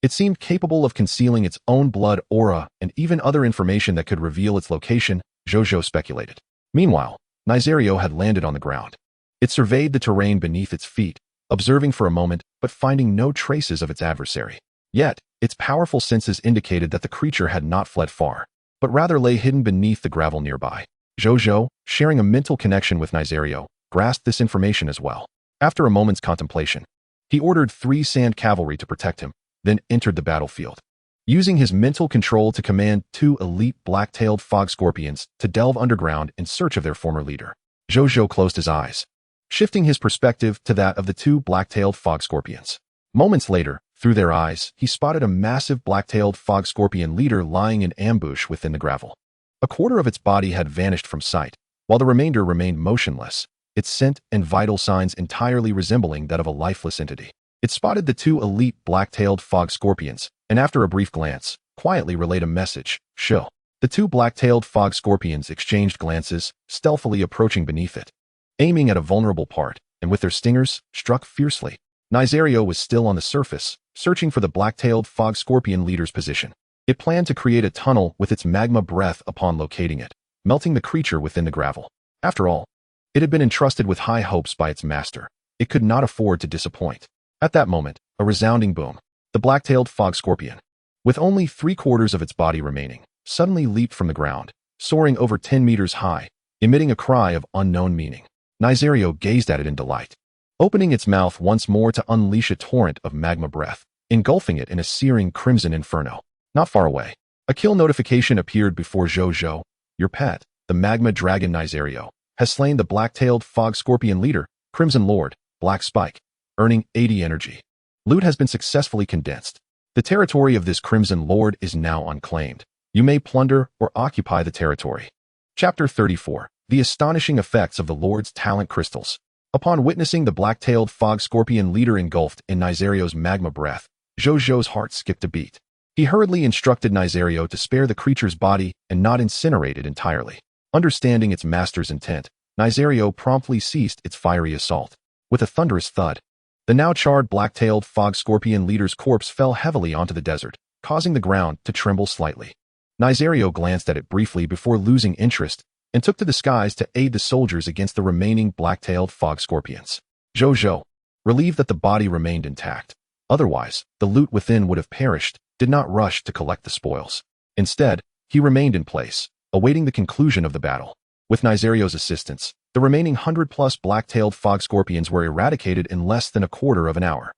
It seemed capable of concealing its own blood aura and even other information that could reveal its location, Zhou Zhou speculated. Meanwhile, Nazario had landed on the ground. It surveyed the terrain beneath its feet, observing for a moment but finding no traces of its adversary. Yet, its powerful senses indicated that the creature had not fled far, but rather lay hidden beneath the gravel nearby. Zhou Zhou, sharing a mental connection with Nazario, grasped this information as well. After a moment's contemplation, he ordered 3 sand cavalry to protect him, then entered the battlefield. Using his mental control to command 2 elite black-tailed fog scorpions to delve underground in search of their former leader, Zhou Zhou closed his eyes, shifting his perspective to that of the 2 black-tailed fog scorpions. Moments later, through their eyes, he spotted a massive black-tailed fog scorpion leader lying in ambush within the gravel. A quarter of its body had vanished from sight, while the remainder remained motionless, its scent and vital signs entirely resembling that of a lifeless entity. It spotted the 2 elite black-tailed fog scorpions, and after a brief glance, quietly relayed a message, "Shill." The 2 black-tailed fog scorpions exchanged glances, stealthily approaching beneath it, aiming at a vulnerable part, and with their stingers, struck fiercely. Nazario was still on the surface, searching for the black-tailed fog scorpion leader's position. It planned to create a tunnel with its magma breath upon locating it, melting the creature within the gravel. After all, it had been entrusted with high hopes by its master. It could not afford to disappoint. At that moment, a resounding boom. The black-tailed fog scorpion, with only 3/4 of its body remaining, suddenly leaped from the ground, soaring over 10 meters high, emitting a cry of unknown meaning. Nazario gazed at it in delight, opening its mouth once more to unleash a torrent of magma breath. engulfing it in a searing crimson inferno. Not far away, a kill notification appeared before Zhou Zhou. Your pet, the magma dragon Nizario, has slain the black-tailed fog scorpion leader, Crimson Lord, Black Spike, earning 80 energy. Loot has been successfully condensed. The territory of this Crimson Lord is now unclaimed. You may plunder or occupy the territory. Chapter 34. The astonishing effects of the Lord's talent crystals. Upon witnessing the black-tailed fog scorpion leader engulfed in Nizario's magma breath, Zhou Zhou's heart skipped a beat. He hurriedly instructed Nizario to spare the creature's body and not incinerate it entirely. Understanding its master's intent, Nizario promptly ceased its fiery assault. With a thunderous thud, the now charred black-tailed fog scorpion leader's corpse fell heavily onto the desert, causing the ground to tremble slightly. Nizario glanced at it briefly before losing interest and took to the skies to aid the soldiers against the remaining black-tailed fog scorpions. Zhou Zhou, relieved that the body remained intact, otherwise the loot within would have perished, did not rush to collect the spoils. Instead, he remained in place, awaiting the conclusion of the battle. With Nizario's assistance, the remaining 100-plus black-tailed fog scorpions were eradicated in less than a quarter of an hour.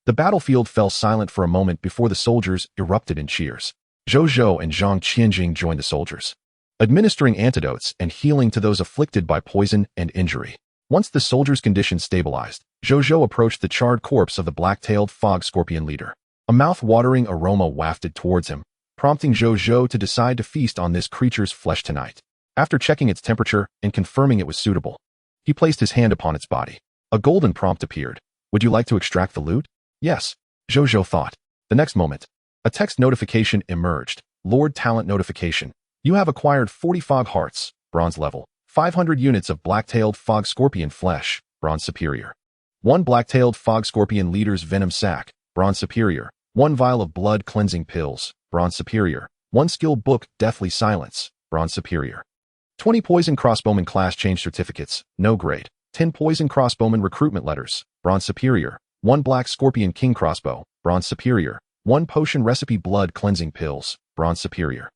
The battlefield fell silent for a moment before the soldiers erupted in cheers. Zhou Zhou and Zhang Qianjing joined the soldiers, administering antidotes and healing to those afflicted by poison and injury. Once the soldiers' condition stabilized, Zhou Zhou approached the charred corpse of the black-tailed fog scorpion leader. A mouth-watering aroma wafted towards him, prompting Zhou Zhou to decide to feast on this creature's flesh tonight. After checking its temperature and confirming it was suitable, he placed his hand upon its body. A golden prompt appeared. Would you like to extract the loot? Yes, Zhou Zhou thought. The next moment, a text notification emerged. Lord Talent Notification. You have acquired 40 fog hearts, bronze level, 500 units of black-tailed fog scorpion flesh, bronze superior. 1 black-tailed fog scorpion leader's venom sac, bronze superior. 1 vial of blood cleansing pills, bronze superior. 1 skill book, Deathly Silence, bronze superior. 20 poison crossbowman class change certificates, no grade. 10 poison crossbowman recruitment letters, bronze superior. 1 black scorpion king crossbow, bronze superior. 1 potion recipe blood cleansing pills, bronze superior.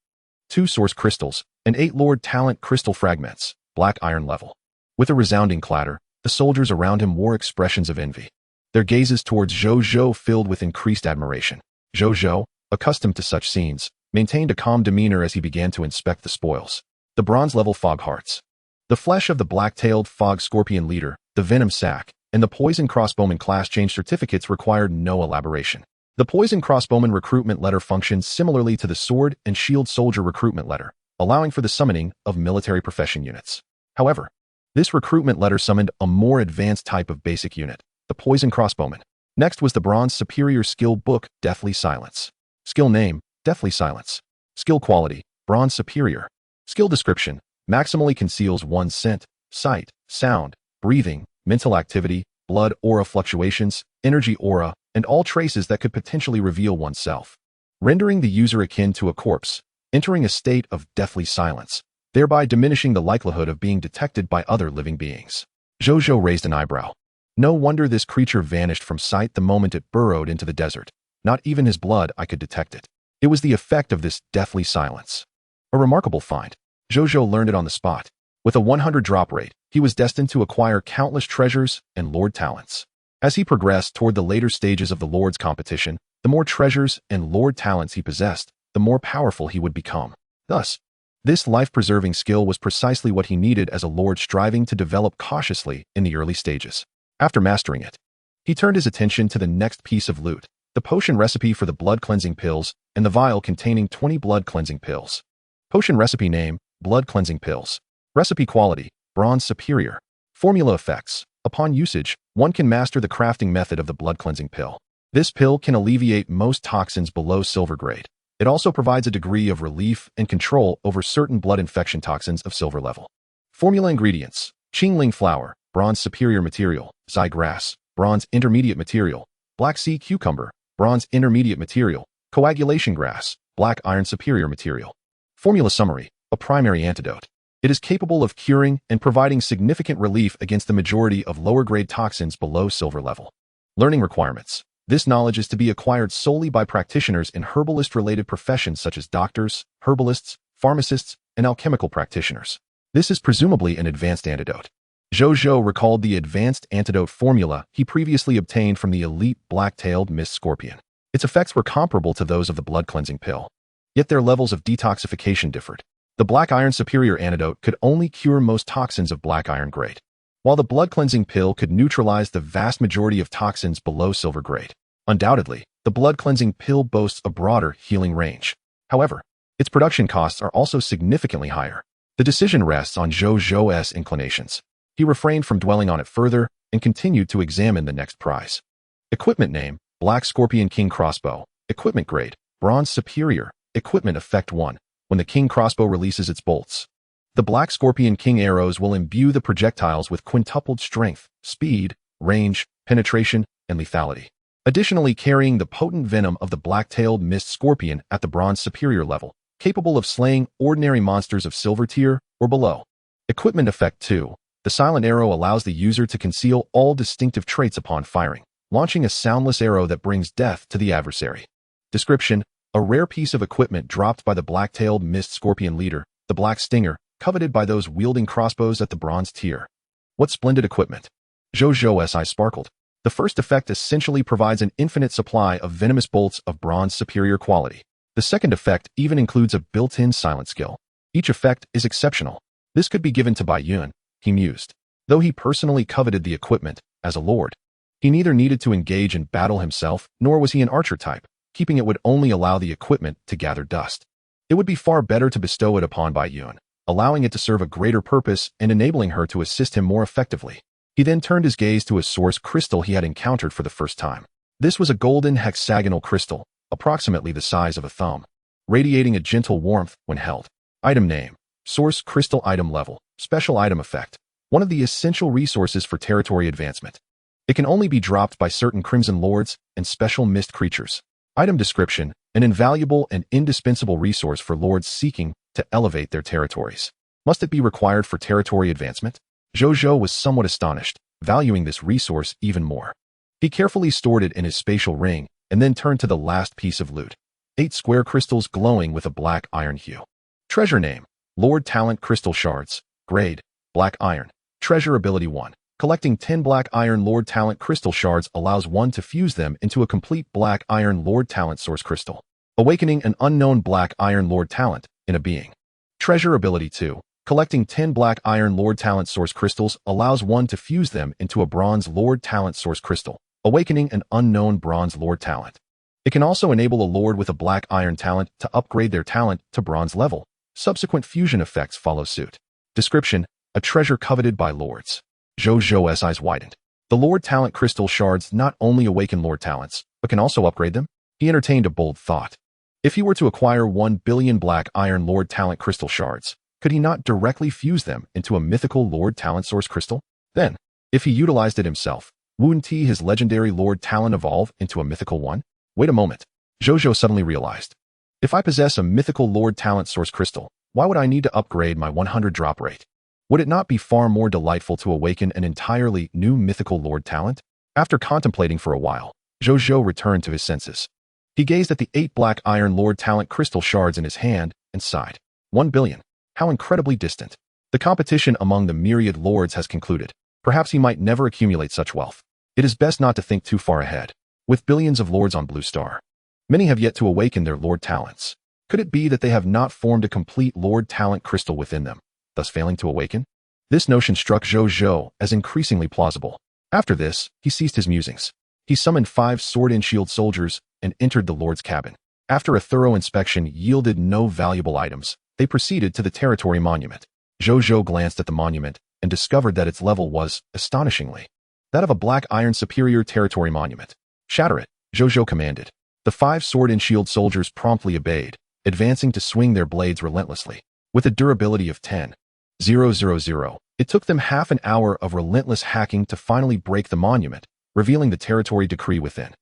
2 source crystals, and 8 Lord Talent crystal fragments, black iron level. With a resounding clatter, the soldiers around him wore expressions of envy. Their gazes towards Zhou Zhou filled with increased admiration. Zhou Zhou, accustomed to such scenes, maintained a calm demeanor as he began to inspect the spoils. The bronze-level fog hearts, the flesh of the black-tailed fog scorpion leader, the venom sac, and the poison crossbowman class change certificates required no elaboration. The poison crossbowman recruitment letter functions similarly to the sword and shield soldier recruitment letter, allowing for the summoning of military profession units. However, this recruitment letter summoned a more advanced type of basic unit, the poison crossbowman. Next was the bronze superior skill book, Deathly Silence. Skill name, Deathly Silence. Skill quality, bronze superior. Skill description, maximally conceals one's scent, sight, sound, breathing, mental activity, blood aura fluctuations, energy aura, and all traces that could potentially reveal oneself, rendering the user akin to a corpse, entering a state of deathly silence, thereby diminishing the likelihood of being detected by other living beings. Zhou Zhou raised an eyebrow. No wonder this creature vanished from sight the moment it burrowed into the desert. Not even his blood I could detect it. It was the effect of this deathly silence. A remarkable find. Zhou Zhou learned it on the spot. With a 100 drop rate, he was destined to acquire countless treasures and lord talents. As he progressed toward the later stages of the lord's competition, the more treasures and lord talents he possessed, the more powerful he would become. Thus, this life-preserving skill was precisely what he needed as a lord striving to develop cautiously in the early stages. After mastering it, he turned his attention to the next piece of loot, the potion recipe for the blood cleansing pills and the vial containing 20 blood cleansing pills. Potion recipe name, blood cleansing pills. Recipe quality, bronze superior. Formula effects. Upon usage, one can master the crafting method of the blood cleansing pill. This pill can alleviate most toxins below silver grade. It also provides a degree of relief and control over certain blood infection toxins of silver level. Formula ingredients. Qingling flower, bronze superior material. Zai grass, bronze intermediate material. Black sea cucumber, bronze intermediate material. Coagulation grass, black iron superior material. Formula summary. A primary antidote. It is capable of curing and providing significant relief against the majority of lower-grade toxins below silver level. Learning requirements. This knowledge is to be acquired solely by practitioners in herbalist-related professions such as doctors, herbalists, pharmacists, and alchemical practitioners. This is presumably an advanced antidote. Zhou Zhou recalled the advanced antidote formula he previously obtained from the elite black-tailed mist scorpion. Its effects were comparable to those of the blood-cleansing pill. Yet their levels of detoxification differed. The black iron superior antidote could only cure most toxins of black iron grade, while the blood-cleansing pill could neutralize the vast majority of toxins below silver grade. Undoubtedly, the blood-cleansing pill boasts a broader healing range. However, its production costs are also significantly higher. The decision rests on Zhou Zhou's inclinations. He refrained from dwelling on it further and continued to examine the next prize. Equipment name, Black Scorpion King Crossbow. Equipment grade, Bronze Superior. Equipment effect 1. When the King Crossbow releases its bolts, the Black Scorpion King arrows will imbue the projectiles with quintupled strength, speed, range, penetration, and lethality. Additionally, carrying the potent venom of the black-tailed mist scorpion at the Bronze Superior level, capable of slaying ordinary monsters of silver tier or below. Equipment effect 2. The silent arrow allows the user to conceal all distinctive traits upon firing, launching a soundless arrow that brings death to the adversary. Description: a rare piece of equipment dropped by the black-tailed mist scorpion leader, the Black Stinger, coveted by those wielding crossbows at the bronze tier. What splendid equipment! Zhou Zhou's eyes sparkled. The first effect essentially provides an infinite supply of venomous bolts of bronze superior quality. The second effect even includes a built-in silent skill. Each effect is exceptional. This could be given to Bai Yun, he mused. Though he personally coveted the equipment, as a lord, he neither needed to engage in battle himself, nor was he an archer type. Keeping it would only allow the equipment to gather dust. It would be far better to bestow it upon Bai Yun, allowing it to serve a greater purpose and enabling her to assist him more effectively. He then turned his gaze to a source crystal he had encountered for the first time. This was a golden hexagonal crystal, approximately the size of a thumb, radiating a gentle warmth when held. Item name: Source Crystal. Item level: Special item effect. One of the essential resources for territory advancement. It can only be dropped by certain Crimson Lords and special mist creatures. Item description: an invaluable and indispensable resource for lords seeking to elevate their territories. Must it be required for territory advancement? Zhou Zhou was somewhat astonished, valuing this resource even more. He carefully stored it in his spatial ring and then turned to the last piece of loot. 8 square crystals glowing with a black iron hue. Treasure name: Lord Talent Crystal Shards. Grade: Black Iron. Treasure ability 1. Collecting 10 Black Iron Lord Talent Crystal Shards allows one to fuse them into a complete Black Iron Lord Talent Source Crystal, awakening an unknown Black Iron Lord Talent in a being. Treasure ability 2. Collecting 10 Black Iron Lord Talent Source Crystals allows one to fuse them into a Bronze Lord Talent Source Crystal, awakening an unknown Bronze Lord Talent. It can also enable a Lord with a Black Iron Talent to upgrade their talent to Bronze level. Subsequent fusion effects follow suit. Description: a treasure coveted by lords. Zhou Zhou's eyes widened. The Lord Talent Crystal Shards not only awaken Lord Talents, but can also upgrade them? He entertained a bold thought. If he were to acquire 1 billion Black Iron Lord Talent Crystal Shards, could he not directly fuse them into a mythical Lord Talent Source Crystal? Then, if he utilized it himself, wouldn't his legendary Lord Talent evolve into a mythical one? Wait a moment. Zhou Zhou suddenly realized. If I possess a mythical Lord Talent Source Crystal, why would I need to upgrade my 100 drop rate? Would it not be far more delightful to awaken an entirely new mythical Lord Talent? After contemplating for a while, Zhou Zhou returned to his senses. He gazed at the 8 Black Iron Lord Talent Crystal Shards in his hand and sighed. 1 billion. How incredibly distant. The competition among the myriad lords has concluded. Perhaps he might never accumulate such wealth. It is best not to think too far ahead. With billions of lords on Blue Star, many have yet to awaken their Lord Talents. Could it be that they have not formed a complete Lord Talent crystal within them, thus failing to awaken? This notion struck Zhou Zhou as increasingly plausible. After this, he ceased his musings. He summoned 5 sword and shield soldiers and entered the Lord's cabin. After a thorough inspection yielded no valuable items, they proceeded to the territory monument. Zhou Zhou glanced at the monument and discovered that its level was, astonishingly, that of a Black Iron Superior Territory Monument. Shatter it, Zhou Zhou commanded. The 5 sword and shield soldiers promptly obeyed, advancing to swing their blades relentlessly. With a durability of 10,000, it took them half an hour of relentless hacking to finally break the monument, revealing the territory decree within.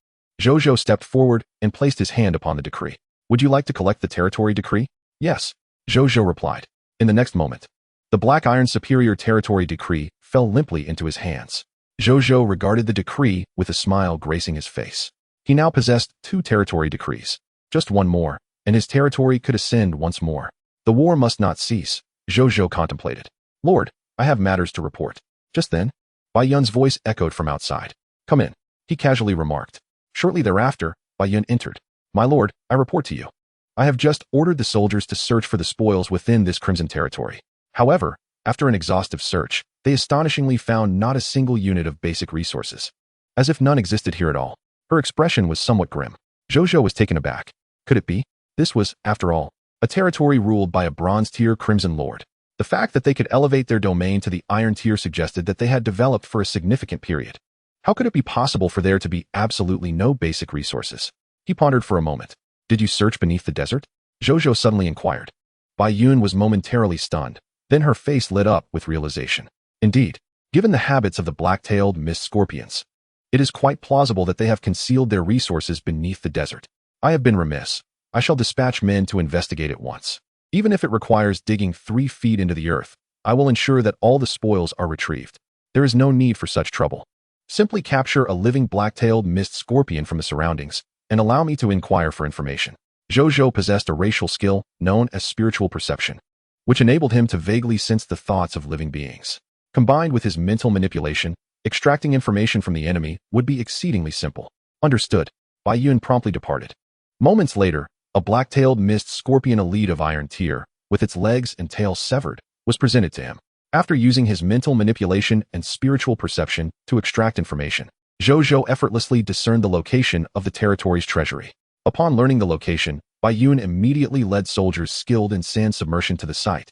Zhou Zhou stepped forward and placed his hand upon the decree. Would you like to collect the territory decree? Yes, Zhou Zhou replied. In the next moment, the Black Iron Superior Territory Decree fell limply into his hands. Zhou Zhou regarded the decree with a smile gracing his face. He now possessed 2 territory decrees. Just one more, and his territory could ascend once more. The war must not cease, Zhou Zhou contemplated. Lord, I have matters to report. Just then, Bai Yun's voice echoed from outside. Come in, he casually remarked. Shortly thereafter, Bai Yun entered. "My lord, I report to you. I have just ordered the soldiers to search for the spoils within this crimson territory. However, after an exhaustive search, they astonishingly found not a single unit of basic resources. As if none existed here at all." Her expression was somewhat grim. Zhou Zhou was taken aback. Could it be? This was, after all, a territory ruled by a bronze-tier crimson lord. The fact that they could elevate their domain to the iron tier suggested that they had developed for a significant period. How could it be possible for there to be absolutely no basic resources? He pondered for a moment. "Did you search beneath the desert?" Zhou Zhou suddenly inquired. Bai Yun was momentarily stunned. Then her face lit up with realization. Indeed, given the habits of the black-tailed mist scorpions, it is quite plausible that they have concealed their resources beneath the desert. "I have been remiss. I shall dispatch men to investigate at once. Even if it requires digging 3 feet into the earth, I will ensure that all the spoils are retrieved. There is no need for such trouble. Simply capture a living black-tailed mist scorpion from the surroundings, and allow me to inquire for information." Zhou Zhou possessed a racial skill known as spiritual perception, which enabled him to vaguely sense the thoughts of living beings. Combined with his mental manipulation, extracting information from the enemy would be exceedingly simple. Understood. Bai Yun promptly departed. Moments later, a black-tailed mist scorpion elite of iron tier, with its legs and tail severed, was presented to him. After using his mental manipulation and spiritual perception to extract information, Zhou Zhou effortlessly discerned the location of the territory's treasury. Upon learning the location, Bai Yun immediately led soldiers skilled in sand submersion to the site,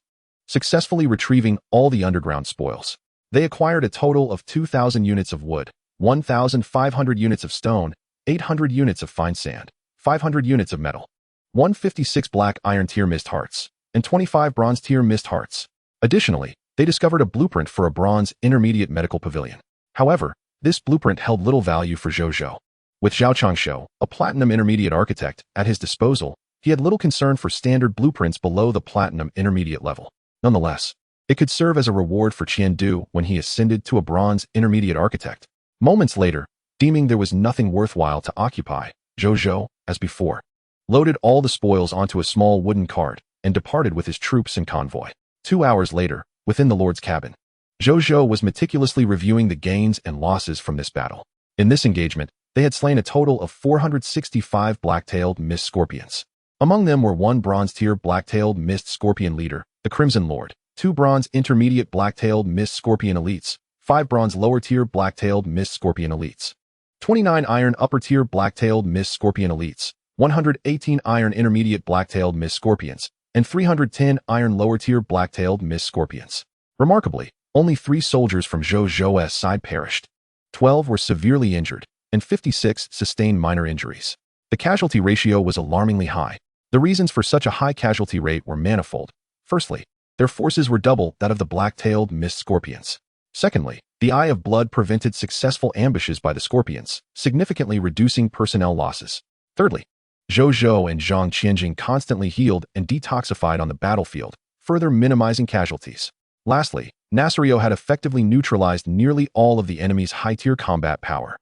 successfully retrieving all the underground spoils. They acquired a total of 2,000 units of wood, 1,500 units of stone, 800 units of fine sand, 500 units of metal, 156 black iron tier mist hearts, and 25 bronze tier mist hearts. Additionally, they discovered a blueprint for a bronze intermediate medical pavilion. However, this blueprint held little value for Zhou Zhou. With Zhao Changshou, a platinum intermediate architect, at his disposal, he had little concern for standard blueprints below the platinum intermediate level. Nonetheless, it could serve as a reward for Qiandu when he ascended to a bronze intermediate architect. Moments later, deeming there was nothing worthwhile to occupy, Zhou Zhou, as before, loaded all the spoils onto a small wooden cart and departed with his troops and convoy. 2 hours later, within the Lord's cabin, Zhou Zhou was meticulously reviewing the gains and losses from this battle. In this engagement, they had slain a total of 465 black-tailed mist scorpions. Among them were 1 bronze-tier black-tailed mist scorpion leader, the Crimson Lord, 2 bronze intermediate black-tailed mist scorpion elites, 5 bronze lower-tier black-tailed mist scorpion elites, 29 iron upper-tier black-tailed mist scorpion elites, 118 iron intermediate black-tailed mist scorpions, and 310 iron lower-tier black-tailed mist scorpions. Remarkably, only 3 soldiers from Zhou Zhou's side perished. 12 were severely injured, and 56 sustained minor injuries. The casualty ratio was alarmingly high. The reasons for such a high casualty rate were manifold. Firstly, their forces were double that of the black-tailed mist scorpions. Secondly, the Eye of Blood prevented successful ambushes by the scorpions, significantly reducing personnel losses. Thirdly, Zhou Zhou and Zhang Qianjing constantly healed and detoxified on the battlefield, further minimizing casualties. Lastly, Nasrio had effectively neutralized nearly all of the enemy's high-tier combat power.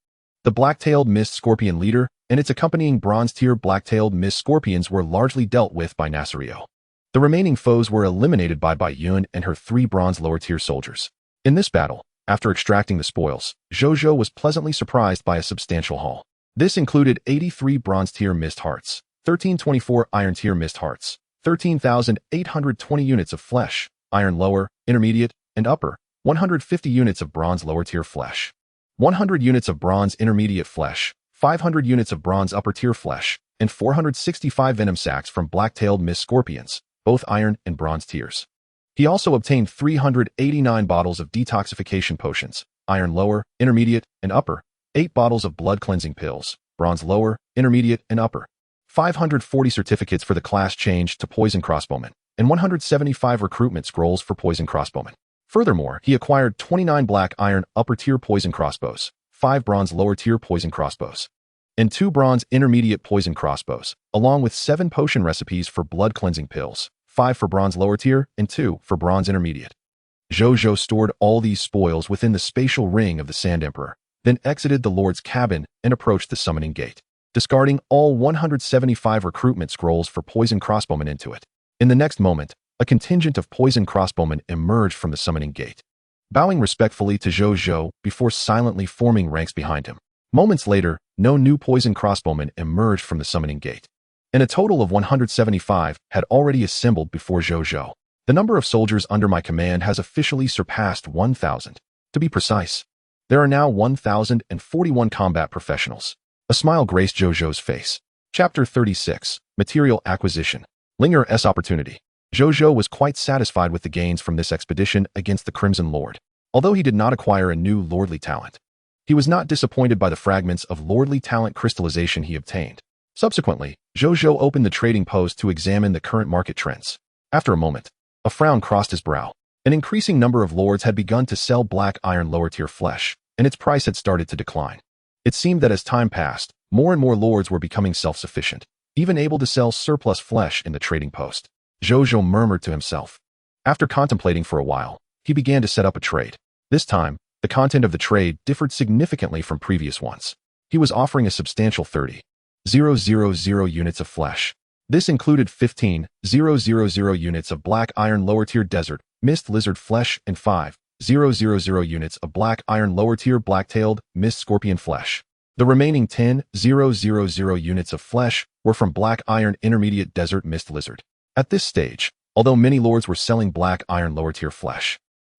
The black-tailed mist scorpion leader and its accompanying bronze-tier black-tailed mist scorpions were largely dealt with by Nasrio. The remaining foes were eliminated by Bai Yun and her 3 bronze lower-tier soldiers. In this battle, after extracting the spoils, Zhou Zhou was pleasantly surprised by a substantial haul. This included 83 bronze-tier mist hearts, 1324 iron-tier mist hearts, 13,820 units of flesh, iron lower, intermediate, and upper, 150 units of bronze lower-tier flesh, 100 units of bronze intermediate flesh, 500 units of bronze upper-tier flesh, and 465 venom sacs from black-tailed mist scorpions, both iron and bronze tiers. He also obtained 389 bottles of detoxification potions, iron lower, intermediate, and upper, 8 bottles of blood cleansing pills, bronze lower, intermediate, and upper, 540 certificates for the class change to poison crossbowmen, and 175 recruitment scrolls for poison crossbowmen. Furthermore, he acquired 29 black iron upper-tier poison crossbows, 5 bronze lower-tier poison crossbows, and 2 bronze intermediate poison crossbows, along with 7 potion recipes for blood cleansing pills, 5 for bronze lower-tier and 2 for bronze intermediate. Zhou Zhou stored all these spoils within the spatial ring of the Sand Emperor, then exited the Lord's cabin and approached the summoning gate, discarding all 175 recruitment scrolls for poison crossbowmen into it. In the next moment, a contingent of poison crossbowmen emerged from the summoning gate, bowing respectfully to Zhou Zhou before silently forming ranks behind him. Moments later, no new poison crossbowmen emerged from the summoning gate. And a total of 175 had already assembled before Zhou Zhou. The number of soldiers under my command has officially surpassed 1,000. To be precise, there are now 1,041 combat professionals. A smile graced Zhou Zhou's face. Chapter 36, Material Acquisition. Linger's Opportunity. Zhou Zhou was quite satisfied with the gains from this expedition against the Crimson Lord. Although he did not acquire a new lordly talent, he was not disappointed by the fragments of lordly talent crystallization he obtained. Subsequently, Zhou Zhou opened the trading post to examine the current market trends. After a moment, a frown crossed his brow. An increasing number of lords had begun to sell black iron lower-tier flesh, and its price had started to decline. It seemed that as time passed, more and more lords were becoming self-sufficient, even able to sell surplus flesh in the trading post. Zhou Zhou murmured to himself. After contemplating for a while, he began to set up a trade. This time, the content of the trade differed significantly from previous ones. He was offering a substantial 30,000 units of flesh. This included 15,000 units of black iron lower-tier desert mist lizard flesh and 5,000 units of black iron lower-tier black-tailed mist scorpion flesh. The remaining 10,000 units of flesh were from black iron intermediate desert mist lizard. At this stage, although many lords were selling black iron lower-tier flesh,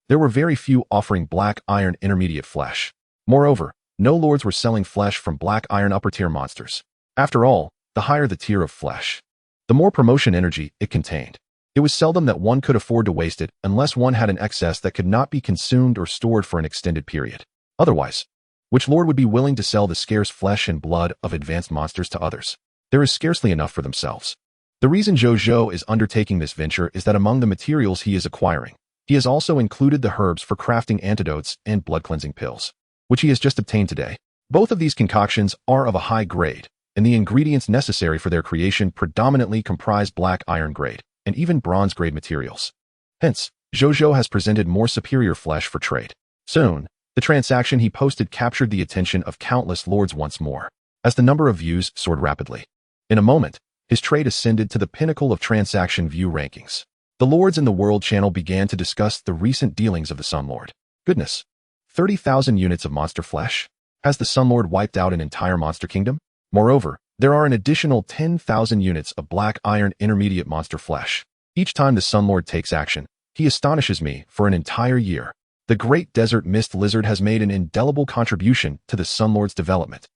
there were very few offering black iron intermediate flesh. Moreover, no lords were selling flesh from black iron upper-tier monsters. After all, the higher the tier of flesh, the more promotion energy it contained. It was seldom that one could afford to waste it unless one had an excess that could not be consumed or stored for an extended period. Otherwise, which lord would be willing to sell the scarce flesh and blood of advanced monsters to others? There is scarcely enough for themselves. The reason Zhou Zhou is undertaking this venture is that among the materials he is acquiring, he has also included the herbs for crafting antidotes and blood-cleansing pills, which he has just obtained today. Both of these concoctions are of a high grade, and the ingredients necessary for their creation predominantly comprise black iron grade and even bronze grade materials. Hence, Zhou Zhou has presented more superior flesh for trade. Soon, the transaction he posted captured the attention of countless lords once more, as the number of views soared rapidly. In a moment, his trade ascended to the pinnacle of transaction view rankings. The lords in the World Channel began to discuss the recent dealings of the Sun Lord. Goodness! 30,000 units of monster flesh? Has the Sun Lord wiped out an entire monster kingdom? Moreover, there are an additional 10,000 units of black iron intermediate monster flesh. Each time the Sun Lord takes action, he astonishes me for an entire year. The Great Desert Mist Lizard has made an indelible contribution to the Sun Lord's development.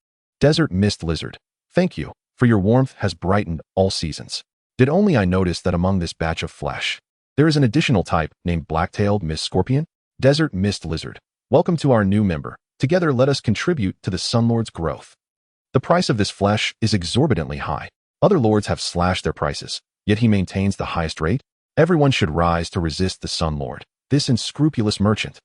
Desert Mist Lizard, thank you, for your warmth has brightened all seasons. Did only I notice that among this batch of flesh, there is an additional type named Black-tailed Mist Scorpion? Desert Mist Lizard, welcome to our new member. Together let us contribute to the Sun Lord's growth. The price of this flesh is exorbitantly high. Other lords have slashed their prices, yet he maintains the highest rate. Everyone should rise to resist the Sun Lord, this unscrupulous merchant.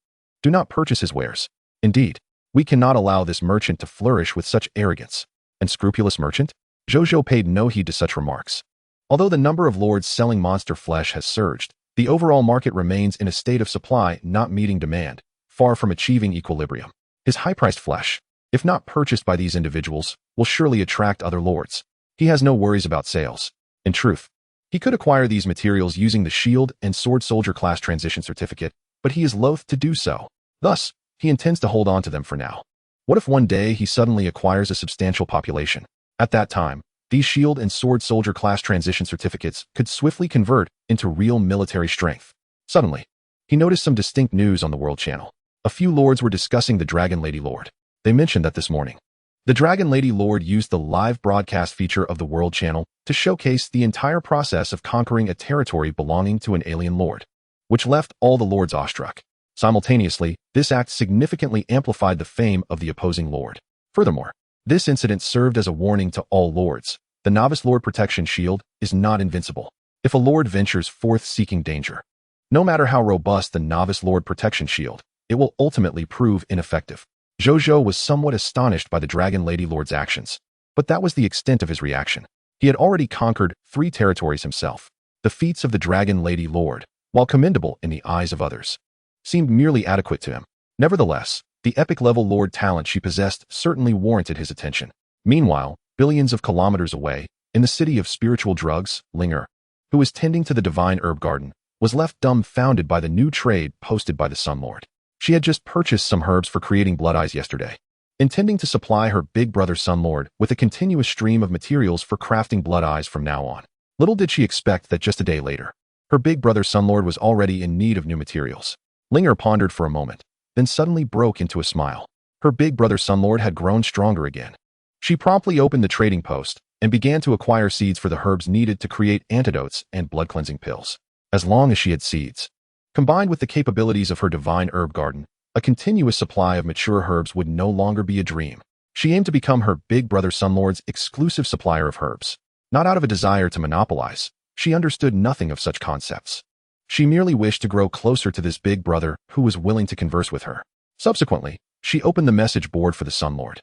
Do not purchase his wares. Indeed, we cannot allow this merchant to flourish with such arrogance. Unscrupulous merchant? Zhou Zhou paid no heed to such remarks. Although the number of lords selling monster flesh has surged, the overall market remains in a state of supply not meeting demand, far from achieving equilibrium. His high-priced flesh, if not purchased by these individuals, will surely attract other lords. He has no worries about sales. In truth, he could acquire these materials using the Shield and Sword Soldier class transition certificate, but he is loath to do so. Thus, he intends to hold on to them for now. What if one day he suddenly acquires a substantial population? At that time, these Shield and Sword Soldier class transition certificates could swiftly convert into real military strength. Suddenly, he noticed some distinct news on the World Channel. A few lords were discussing the Dragon Lady Lord. They mentioned that this morning, the Dragon Lady Lord used the live broadcast feature of the World Channel to showcase the entire process of conquering a territory belonging to an alien lord, which left all the lords awestruck. Simultaneously, this act significantly amplified the fame of the opposing lord. Furthermore, this incident served as a warning to all lords. The Novice Lord Protection Shield is not invincible. If a lord ventures forth seeking danger, no matter how robust the Novice Lord Protection Shield, it will ultimately prove ineffective. Zhou Zhou was somewhat astonished by the Dragon Lady Lord's actions, but that was the extent of his reaction. He had already conquered 3 territories himself. The feats of the Dragon Lady Lord, while commendable in the eyes of others, seemed merely adequate to him. Nevertheless, the epic-level lord talent she possessed certainly warranted his attention. Meanwhile, billions of kilometers away, in the city of spiritual drugs, Linger, who was tending to the divine herb garden, was left dumbfounded by the new trade posted by the Sun Lord. She had just purchased some herbs for creating blood eyes yesterday. intending to supply her big brother Sunlord with a continuous stream of materials for crafting blood eyes from now on. Little did she expect that just a day later, her big brother Sunlord was already in need of new materials. Linger pondered for a moment, then suddenly broke into a smile. Her big brother Sunlord had grown stronger again. She promptly opened the trading post and began to acquire seeds for the herbs needed to create antidotes and blood-cleansing pills. As long as she had seeds, combined with the capabilities of her divine herb garden, a continuous supply of mature herbs would no longer be a dream. She aimed to become her big brother Sunlord's exclusive supplier of herbs. Not out of a desire to monopolize, she understood nothing of such concepts. She merely wished to grow closer to this big brother who was willing to converse with her. Subsequently, she opened the message board for the Sunlord,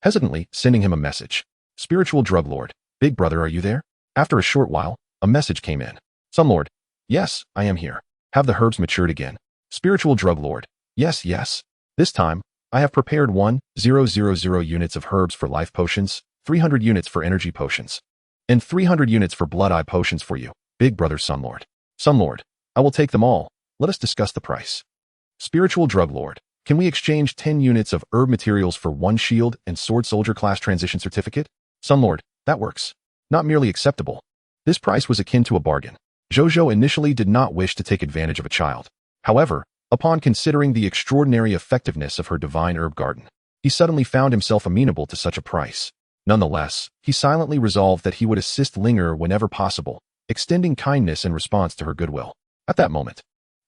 hesitantly sending him a message. Spiritual Drug Lord, big brother, are you there? After a short while, a message came in. Sunlord, yes, I am here. Have the herbs matured again? Spiritual Drug Lord, yes, yes. This time, I have prepared 1,000 units of herbs for life potions, 300 units for energy potions, and 300 units for blood eye potions for you, big brother Sunlord. Sunlord, I will take them all. Let us discuss the price. Spiritual Drug Lord, can we exchange 10 units of herb materials for 1 shield and sword soldier class transition certificate? Sunlord, that works. Not merely acceptable. This price was akin to a bargain. Zhou Zhou initially did not wish to take advantage of a child. However, upon considering the extraordinary effectiveness of her divine herb garden, he suddenly found himself amenable to such a price. Nonetheless, he silently resolved that he would assist Linger whenever possible, extending kindness in response to her goodwill. At that moment,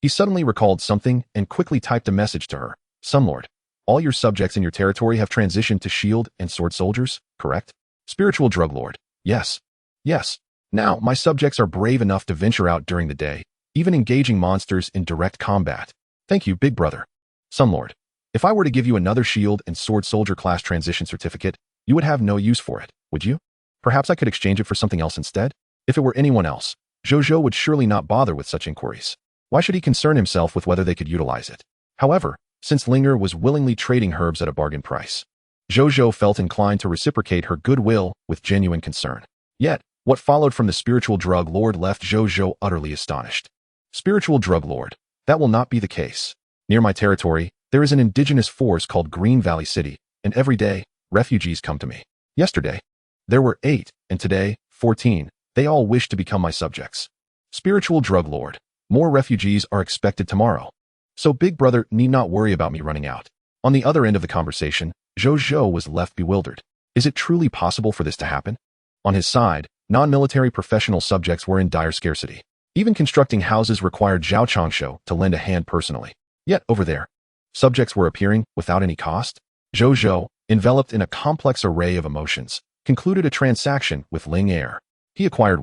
he suddenly recalled something and quickly typed a message to her. Sunlord, all your subjects in your territory have transitioned to shield and sword soldiers, correct? Spiritual Drug Lord, yes. Yes. Now, my subjects are brave enough to venture out during the day, even engaging monsters in direct combat. Thank you, big brother. Sunlord, if I were to give you another shield and sword soldier class transition certificate, you would have no use for it, would you? Perhaps I could exchange it for something else instead? If it were anyone else, Zhou Zhou would surely not bother with such inquiries. Why should he concern himself with whether they could utilize it? However, since Linger was willingly trading herbs at a bargain price, Zhou Zhou felt inclined to reciprocate her goodwill with genuine concern. Yet, what followed from the Spiritual Drug Lord left Zhou Zhou utterly astonished. Spiritual Drug Lord, that will not be the case. Near my territory, there is an indigenous force called Green Valley City, and every day, refugees come to me. Yesterday, there were 8, and today, 14. They all wish to become my subjects. Spiritual Drug Lord, more refugees are expected tomorrow. So big brother need not worry about me running out. On the other end of the conversation, Zhou Zhou was left bewildered. Is it truly possible for this to happen? On his side, non-military professional subjects were in dire scarcity. Even constructing houses required Zhao Changshou to lend a hand personally. Yet over there, subjects were appearing without any cost. Zhou Zhou, enveloped in a complex array of emotions, concluded a transaction with Ling Er. He acquired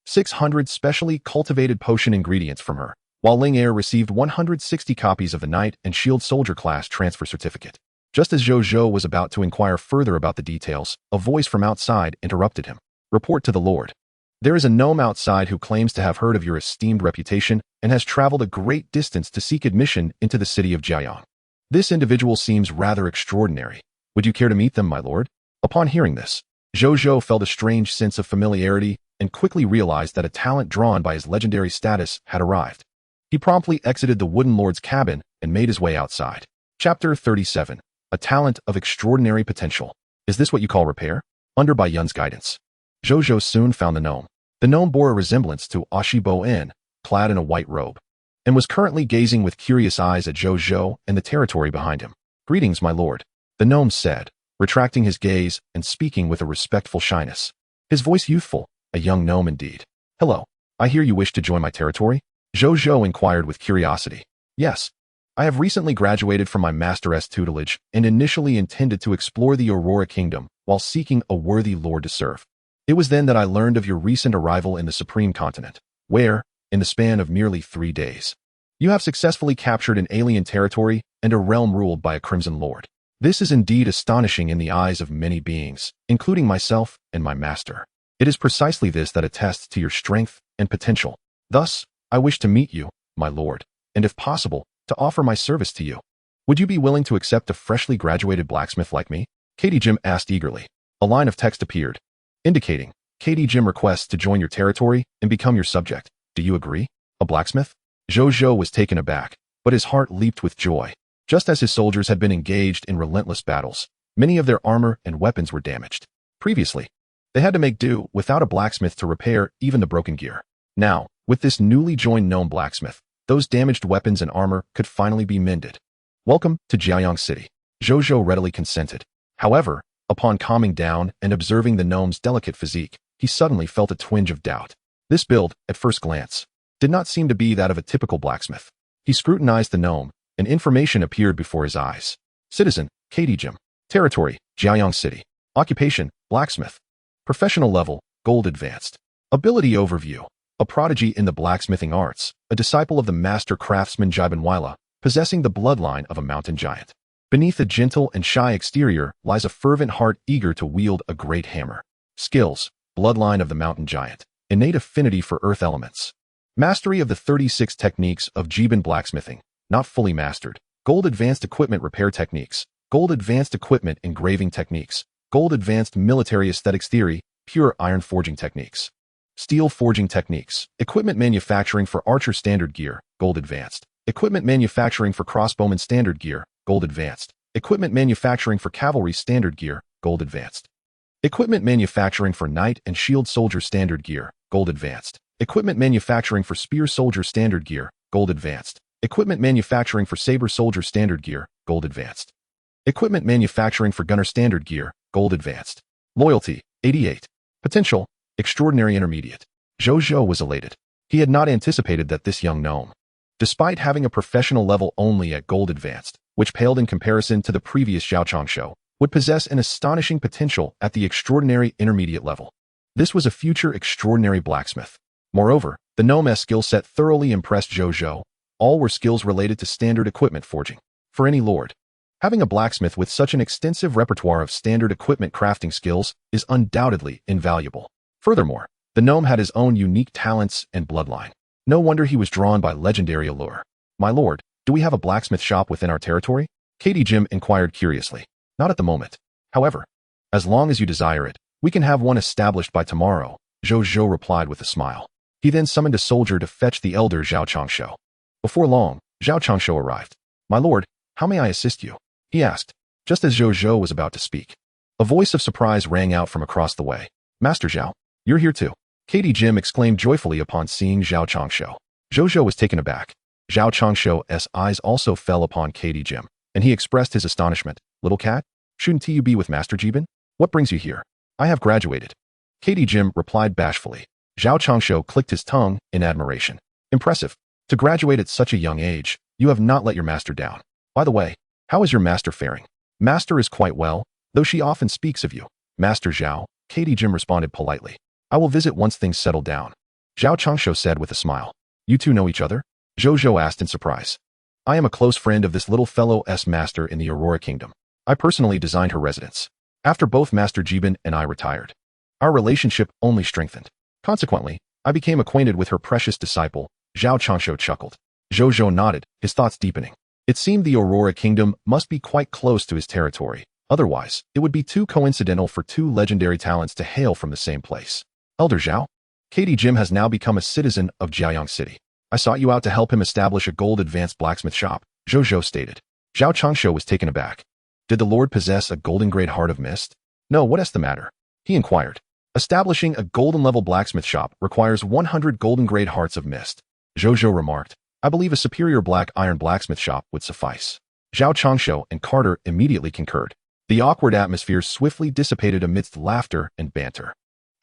600 specially cultivated potion ingredients from her, while Ling Er received 160 copies of the Knight and Shield Soldier class transfer certificate. Just as Zhou Zhou was about to inquire further about the details, a voice from outside interrupted him. Report to the Lord. There is a gnome outside who claims to have heard of your esteemed reputation and has traveled a great distance to seek admission into the city of Jiayang. This individual seems rather extraordinary. Would you care to meet them, my lord? Upon hearing this, Zhou Zhou felt a strange sense of familiarity and quickly realized that a talent drawn by his legendary status had arrived. He promptly exited the Wooden Lord's cabin and made his way outside. Chapter 37. A talent of extraordinary potential. Is this what you call repair? Under Bai Yun's guidance, Zhou Zhou soon found the gnome. The gnome bore a resemblance to Ashibo En, clad in a white robe, and was currently gazing with curious eyes at Zhou Zhou and the territory behind him. Greetings, my lord, the gnome said, retracting his gaze and speaking with a respectful shyness. His voice youthful, a young gnome indeed. Hello, I hear you wish to join my territory? Zhou Zhou inquired with curiosity. Yes. I have recently graduated from my master's tutelage and initially intended to explore the Aurora Kingdom while seeking a worthy lord to serve. It was then that I learned of your recent arrival in the Supreme Continent, where, in the span of merely 3 days, you have successfully captured an alien territory and a realm ruled by a Crimson Lord. This is indeed astonishing in the eyes of many beings, including myself and my master. It is precisely this that attests to your strength and potential. Thus, I wish to meet you, my lord, and if possible, to offer my service to you. Would you be willing to accept a freshly graduated blacksmith like me? Katie Jim asked eagerly. A line of text appeared, indicating, Katie Jim requests to join your territory and become your subject. Do you agree? A blacksmith? Zhou Zhou was taken aback, but his heart leaped with joy. Just as his soldiers had been engaged in relentless battles, Many of their armor and weapons were damaged. Previously, they had to make do without a blacksmith to repair even the broken gear. Now, with this newly joined gnome blacksmith, those damaged weapons and armor could finally be mended. Welcome to Jiayang City. Zhou Zhou readily consented. However, upon calming down and observing the gnome's delicate physique, he suddenly felt a twinge of doubt. This build, at first glance, did not seem to be that of a typical blacksmith. He scrutinized the gnome, and information appeared before his eyes. Citizen, Jim. Territory, Jiayang City. Occupation, blacksmith. Professional level, gold advanced. Ability overview. A prodigy in the blacksmithing arts, a disciple of the master craftsman Jibanwila, possessing the bloodline of a mountain giant. Beneath a gentle and shy exterior lies a fervent heart eager to wield a great hammer. Skills, bloodline of the mountain giant. Innate affinity for earth elements. Mastery of the 36 techniques of Jiban blacksmithing, not fully mastered. Gold advanced equipment repair techniques. Gold advanced equipment engraving techniques. Gold advanced military aesthetics theory, pure iron forging techniques. Steel forging techniques. Equipment manufacturing for archer standard gear, gold advanced. Equipment manufacturing for crossbowman standard gear, gold advanced. Equipment manufacturing for cavalry standard gear, gold advanced. Equipment manufacturing for knight and shield soldier standard gear, gold advanced. Equipment manufacturing for spear soldier standard gear, gold advanced. Equipment manufacturing for saber soldier standard gear, gold advanced. Equipment manufacturing for gunner standard gear, gold advanced. Loyalty, 88. Potential, extraordinary intermediate. Zhou Zhou was elated. He had not anticipated that this young gnome, despite having a professional level only at gold advanced, which paled in comparison to the previous Xiaochangshu, would possess an astonishing potential at the extraordinary intermediate level. This was a future extraordinary blacksmith. Moreover, the gnome's skill set thoroughly impressed Zhou Zhou. All were skills related to standard equipment forging. For any lord, having a blacksmith with such an extensive repertoire of standard equipment crafting skills is undoubtedly invaluable. Furthermore, the gnome had his own unique talents and bloodline. No wonder he was drawn by legendary allure. My lord, do we have a blacksmith shop within our territory? Jim inquired curiously. Not at the moment. However, as long as you desire it, we can have one established by tomorrow, Zhou Zhou replied with a smile. He then summoned a soldier to fetch the elder Xiaochangshu. Before long, Xiaochangshu arrived. My lord, how may I assist you? He asked, just as Zhou Zhou was about to speak. A voice of surprise rang out from across the way. Master Zhao, you're here too. Jim exclaimed joyfully upon seeing Xiaochangshu. Zhou Zhou was taken aback. Xiaochangshu's eyes also fell upon Jim, and he expressed his astonishment. Little cat, shouldn't you be with Master Jiban? What brings you here? I have graduated. Jim replied bashfully. Xiaochangshu clicked his tongue in admiration. Impressive. To graduate at such a young age, you have not let your master down. By the way, how is your master faring? Master is quite well, though she often speaks of you. Master Zhao, Jim responded politely. I will visit once things settle down. Xiaochangshu said with a smile. You two know each other? Zhou Zhou asked in surprise. I am a close friend of this little fellow's master in the Aurora Kingdom. I personally designed her residence. After both Master Jiban and I retired, our relationship only strengthened. Consequently, I became acquainted with her precious disciple. Xiaochangshu chuckled. Zhou Zhou nodded, his thoughts deepening. It seemed the Aurora Kingdom must be quite close to his territory. Otherwise, it would be too coincidental for two legendary talents to hail from the same place. Elder Zhao, Jim has now become a citizen of Jiayang City. I sought you out to help him establish a gold advanced blacksmith shop, Zhou Zhou stated. Xiaochangshu was taken aback. Did the lord possess a golden grade heart of mist? No, what is the matter? He inquired. Establishing a golden level blacksmith shop requires 100 golden grade hearts of mist. Zhou Zhou remarked. I believe a superior black iron blacksmith shop would suffice. Xiaochangshu and Carter immediately concurred. The awkward atmosphere swiftly dissipated amidst laughter and banter.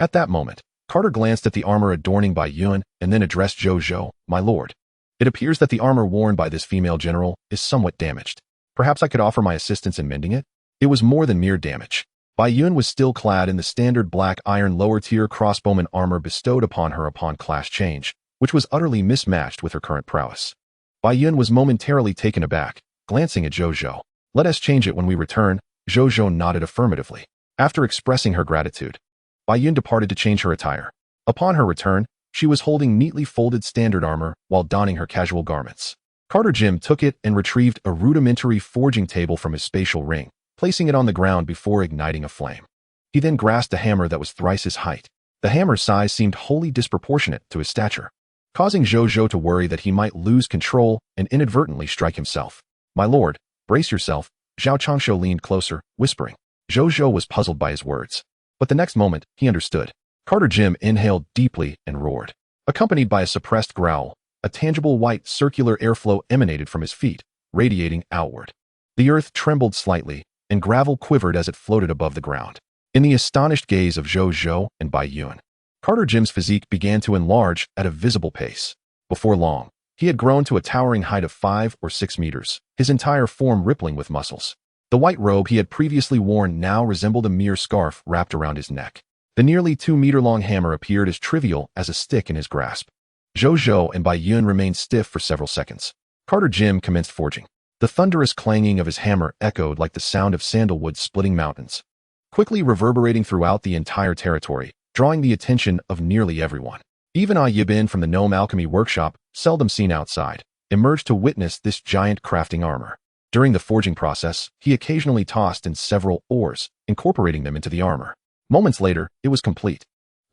At that moment, Carter glanced at the armor adorning by Yuan and then addressed Zhou Zhou, my lord. It appears that the armor worn by this female general is somewhat damaged. Perhaps I could offer my assistance in mending it? It was more than mere damage. Bai Yun was still clad in the standard black iron lower-tier crossbowman armor bestowed upon her upon class change, which was utterly mismatched with her current prowess. Bai Yun was momentarily taken aback, glancing at Zhou Zhou. Let us change it when we return. Zhou Zhou nodded affirmatively. After expressing her gratitude, Bai Yun departed to change her attire. Upon her return, she was holding neatly folded standard armor while donning her casual garments. Carter Jim took it and retrieved a rudimentary forging table from his spatial ring, placing it on the ground before igniting a flame. He then grasped a hammer that was thrice his height. The hammer's size seemed wholly disproportionate to his stature, causing Zhou Zhou to worry that he might lose control and inadvertently strike himself. My lord, brace yourself. Xiaochangshu leaned closer, whispering. Zhou Zhou was puzzled by his words. But the next moment, he understood. Carter Jim inhaled deeply and roared. Accompanied by a suppressed growl, a tangible white circular airflow emanated from his feet, radiating outward. The earth trembled slightly, and gravel quivered as it floated above the ground. In the astonished gaze of Zhou Zhou and Bai Yun, Carter Jim's physique began to enlarge at a visible pace. Before long, he had grown to a towering height of 5 or 6 meters, his entire form rippling with muscles. The white robe he had previously worn now resembled a mere scarf wrapped around his neck. The nearly 2-meter-long hammer appeared as trivial as a stick in his grasp. Zhou Zhou and Bai Yun remained stiff for several seconds. Carter Jim commenced forging. The thunderous clanging of his hammer echoed like the sound of sandalwood splitting mountains, quickly reverberating throughout the entire territory, drawing the attention of nearly everyone. Even Yibin from the Gnome Alchemy Workshop, seldom seen outside, emerged to witness this giant crafting armor. During the forging process, he occasionally tossed in several ores, incorporating them into the armor. Moments later, it was complete.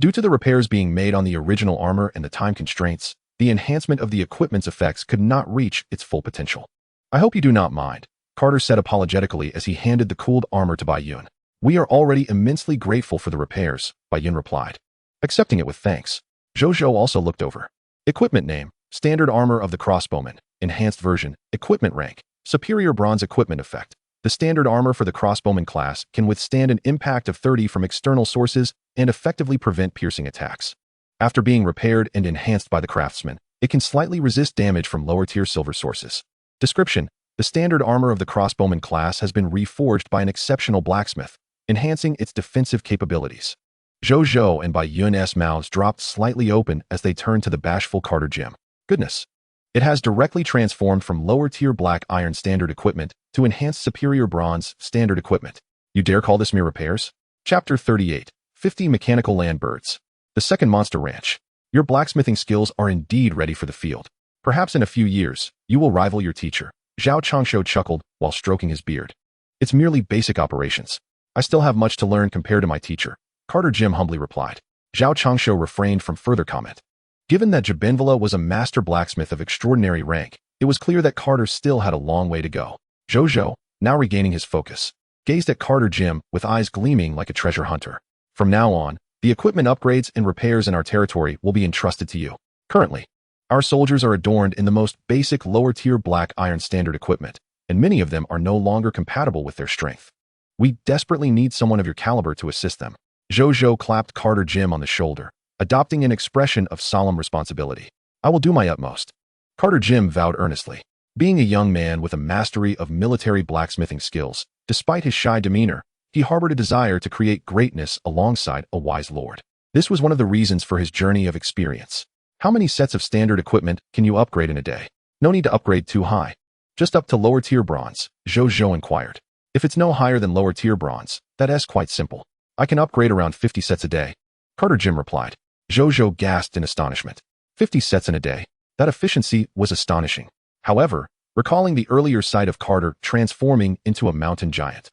Due to the repairs being made on the original armor and the time constraints, the enhancement of the equipment's effects could not reach its full potential. "I hope you do not mind," Carter said apologetically as he handed the cooled armor to Bai Yun. "We are already immensely grateful for the repairs," Bai Yun replied, accepting it with thanks. Zhou Zhou also looked over. Equipment name: Standard Armor of the Crossbowman. Enhanced version. Equipment rank: Superior Bronze Equipment effect. The standard armor for the crossbowman class can withstand an impact of 30 from external sources and effectively prevent piercing attacks. After being repaired and enhanced by the craftsman, it can slightly resist damage from lower-tier silver sources. Description: The standard armor of the crossbowman class has been reforged by an exceptional blacksmith, enhancing its defensive capabilities. Zhou Zhou and Bai Yun's mouths dropped slightly open as they turned to the bashful Carter Jim. Goodness! It has directly transformed from lower-tier black iron standard equipment to enhanced superior bronze standard equipment. You dare call this mere repairs? Chapter 38. 50 Mechanical Land Birds. The Second Monster Ranch. Your blacksmithing skills are indeed ready for the field. Perhaps in a few years, you will rival your teacher. Zhao Changshu chuckled while stroking his beard. It's merely basic operations. I still have much to learn compared to my teacher, Carter Jim humbly replied. Zhao Changshu refrained from further comment. Given that Jabinvala was a master blacksmith of extraordinary rank, it was clear that Carter still had a long way to go. Zhou Zhou, now regaining his focus, gazed at Carter Jim with eyes gleaming like a treasure hunter. From now on, the equipment upgrades and repairs in our territory will be entrusted to you. Currently, our soldiers are adorned in the most basic lower-tier black iron standard equipment, and many of them are no longer compatible with their strength. We desperately need someone of your caliber to assist them. Zhou Zhou clapped Carter Jim on the shoulder, adopting an expression of solemn responsibility. I will do my utmost. Carter Jim vowed earnestly. Being a young man with a mastery of military blacksmithing skills, despite his shy demeanor, he harbored a desire to create greatness alongside a wise lord. This was one of the reasons for his journey of experience. How many sets of standard equipment can you upgrade in a day? No need to upgrade too high. Just up to lower-tier bronze, Zhou Zhou inquired. If it's no higher than lower-tier bronze, that's quite simple. I can upgrade around 50 sets a day. Carter Jim replied. Zhou Zhou gasped in astonishment. 50 sets in a day. That efficiency was astonishing. However, recalling the earlier sight of Carter transforming into a mountain giant,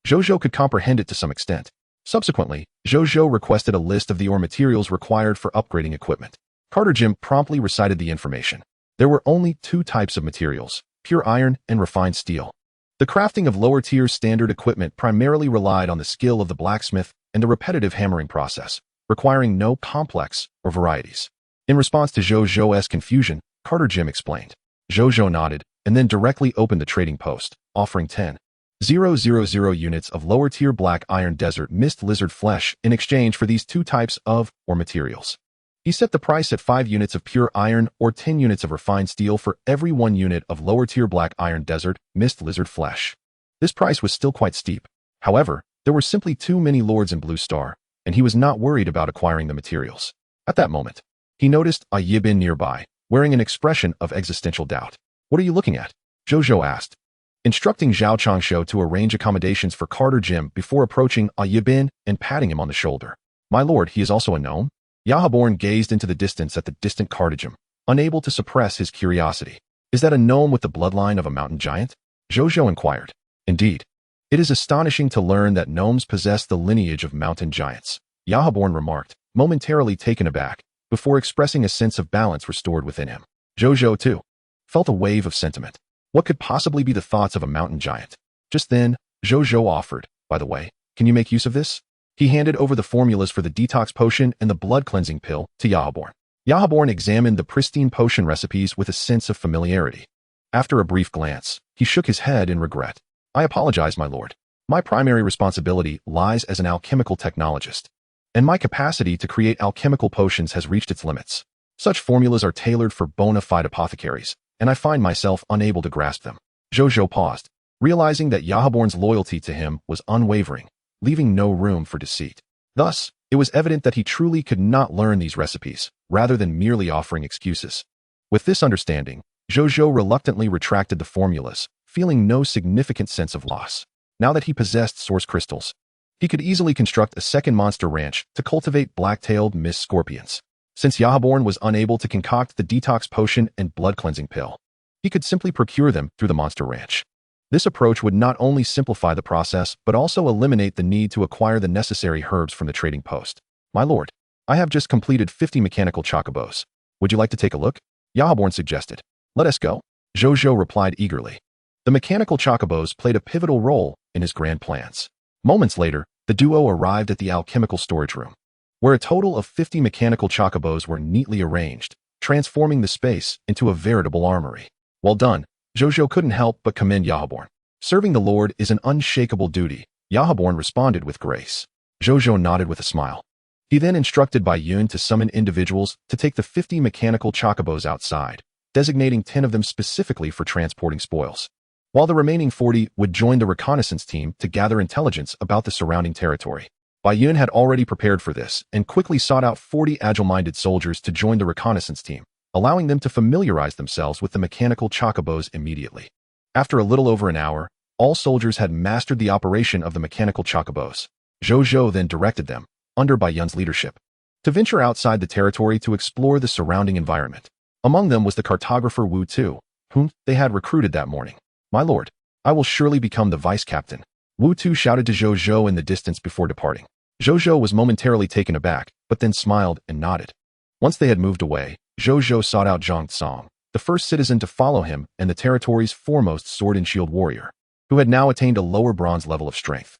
Zhou Zhou could comprehend it to some extent. Subsequently, Zhou Zhou requested a list of the ore materials required for upgrading equipment. Carter Jim promptly recited the information. There were only 2 types of materials: pure iron and refined steel. The crafting of lower-tier standard equipment primarily relied on the skill of the blacksmith and the repetitive hammering process, requiring no complex or varieties. In response to Zhou Zhou's confusion, Carter Jim explained. Zhou Zhou nodded and then directly opened the trading post, offering 10,000 units of lower-tier black iron desert mist lizard flesh in exchange for these 2 types of ore materials. He set the price at 5 units of pure iron or 10 units of refined steel for every 1 unit of lower-tier black iron desert mist lizard flesh. This price was still quite steep. However, there were simply too many lords in Blue Star, and he was not worried about acquiring the materials. At that moment, he noticed a Yibin nearby, wearing an expression of existential doubt. What are you looking at? Zhou Zhou asked, instructing Zhao Changshu to arrange accommodations for Carter Jim before approaching a Yibin and patting him on the shoulder. My lord, he is also a gnome? Yahaborn gazed into the distance at the distant Carter Jim, unable to suppress his curiosity. Is that a gnome with the bloodline of a mountain giant? Zhou Zhou inquired. Indeed. It is astonishing to learn that gnomes possess the lineage of mountain giants, Yahaborn remarked, momentarily taken aback, before expressing a sense of balance restored within him. Zhou Zhou, too, felt a wave of sentiment. What could possibly be the thoughts of a mountain giant? Just then, Zhou Zhou offered, by the way, can you make use of this? He handed over the formulas for the detox potion and the blood cleansing pill to Yahaborn. Yahaborn examined the pristine potion recipes with a sense of familiarity. After a brief glance, he shook his head in regret. I apologize, my lord. My primary responsibility lies as an alchemical technologist, and my capacity to create alchemical potions has reached its limits. Such formulas are tailored for bona fide apothecaries, and I find myself unable to grasp them. Zhou Zhou paused, realizing that Yahaborn's loyalty to him was unwavering, leaving no room for deceit. Thus, it was evident that he truly could not learn these recipes, rather than merely offering excuses. With this understanding, Zhou Zhou reluctantly retracted the formulas, feeling no significant sense of loss. Now that he possessed source crystals, he could easily construct a second monster ranch to cultivate black-tailed mist scorpions. Since Yahaborn was unable to concoct the detox potion and blood cleansing pill, he could simply procure them through the monster ranch. This approach would not only simplify the process, but also eliminate the need to acquire the necessary herbs from the trading post. My lord, I have just completed 50 mechanical chocobos. Would you like to take a look? Yahaborn suggested. Let us go. Zhou Zhou replied eagerly. The mechanical chocobos played a pivotal role in his grand plans. Moments later, the duo arrived at the alchemical storage room, where a total of 50 mechanical chocobos were neatly arranged, transforming the space into a veritable armory. Well done. Zhou Zhou couldn't help but commend Yahaborn. Serving the Lord is an unshakable duty, Yahaborn responded with grace. Zhou Zhou nodded with a smile. He then instructed Bai Yun to summon individuals to take the 50 mechanical chocobos outside, designating 10 of them specifically for transporting spoils, while the remaining 40 would join the reconnaissance team to gather intelligence about the surrounding territory. Bai Yun had already prepared for this and quickly sought out 40 agile-minded soldiers to join the reconnaissance team, allowing them to familiarize themselves with the mechanical chocobos immediately. After a little over an hour, all soldiers had mastered the operation of the mechanical chocobos. Zhou Zhou then directed them, under Bai Yun's leadership, to venture outside the territory to explore the surrounding environment. Among them was the cartographer Wu Tu, whom they had recruited that morning. My lord, I will surely become the vice captain, Wu Tu shouted to Zhou Zhou in the distance before departing. Zhou Zhou was momentarily taken aback, but then smiled and nodded. Once they had moved away, Zhou Zhou sought out Zhang Tsong, the first citizen to follow him and the territory's foremost sword and shield warrior, who had now attained a lower bronze level of strength.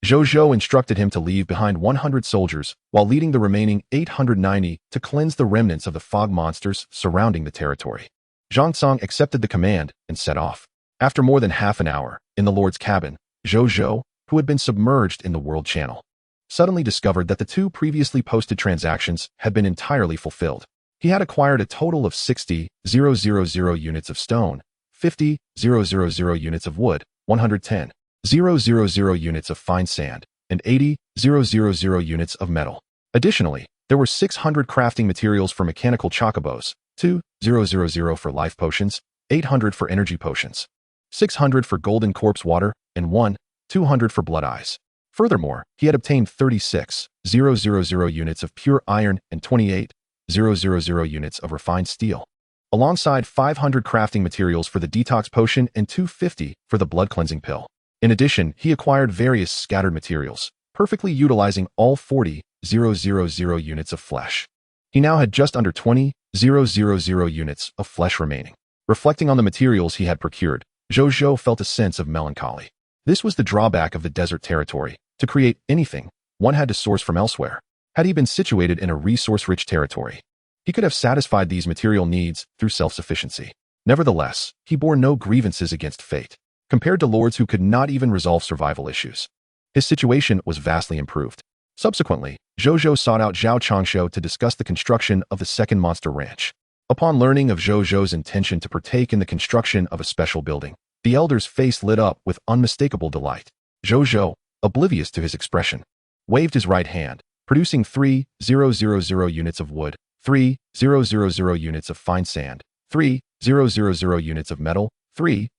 Zhou Zhou instructed him to leave behind 100 soldiers while leading the remaining 890 to cleanse the remnants of the fog monsters surrounding the territory. Zhang Tsong accepted the command and set off. After more than half an hour, in the Lord's cabin, Zhou Zhou, who had been submerged in the world channel, suddenly discovered that the 2 previously posted transactions had been entirely fulfilled. He had acquired a total of 60,000 units of stone, 50,000 units of wood, 110,000 units of fine sand, and 80,000 units of metal. Additionally, there were 600 crafting materials for mechanical chocobos, 2,000 for life potions, 800 for energy potions, 600 for golden corpse water, and 200 for blood eyes. Furthermore, he had obtained 36,000 units of pure iron and 28,000 units of refined steel, alongside 500 crafting materials for the detox potion and 250 for the blood cleansing pill. In addition, he acquired various scattered materials, perfectly utilizing all 40,000 units of flesh. He now had just under 20,000 units of flesh remaining. Reflecting on the materials he had procured, Zhou Zhou felt a sense of melancholy. This was the drawback of the desert territory. To create anything, one had to source from elsewhere. Had he been situated in a resource-rich territory, he could have satisfied these material needs through self-sufficiency. Nevertheless, he bore no grievances against fate. Compared to lords who could not even resolve survival issues, his situation was vastly improved. Subsequently, Zhou Zhou sought out Zhao Changshu to discuss the construction of the second monster ranch. Upon learning of Zhou Zhou's intention to partake in the construction of a special building, the elder's face lit up with unmistakable delight. Zhou Zhou, oblivious to his expression, waved his right hand, producing 3,000 units of wood, 3,000 units of fine sand, 3,000 units of metal, 3,000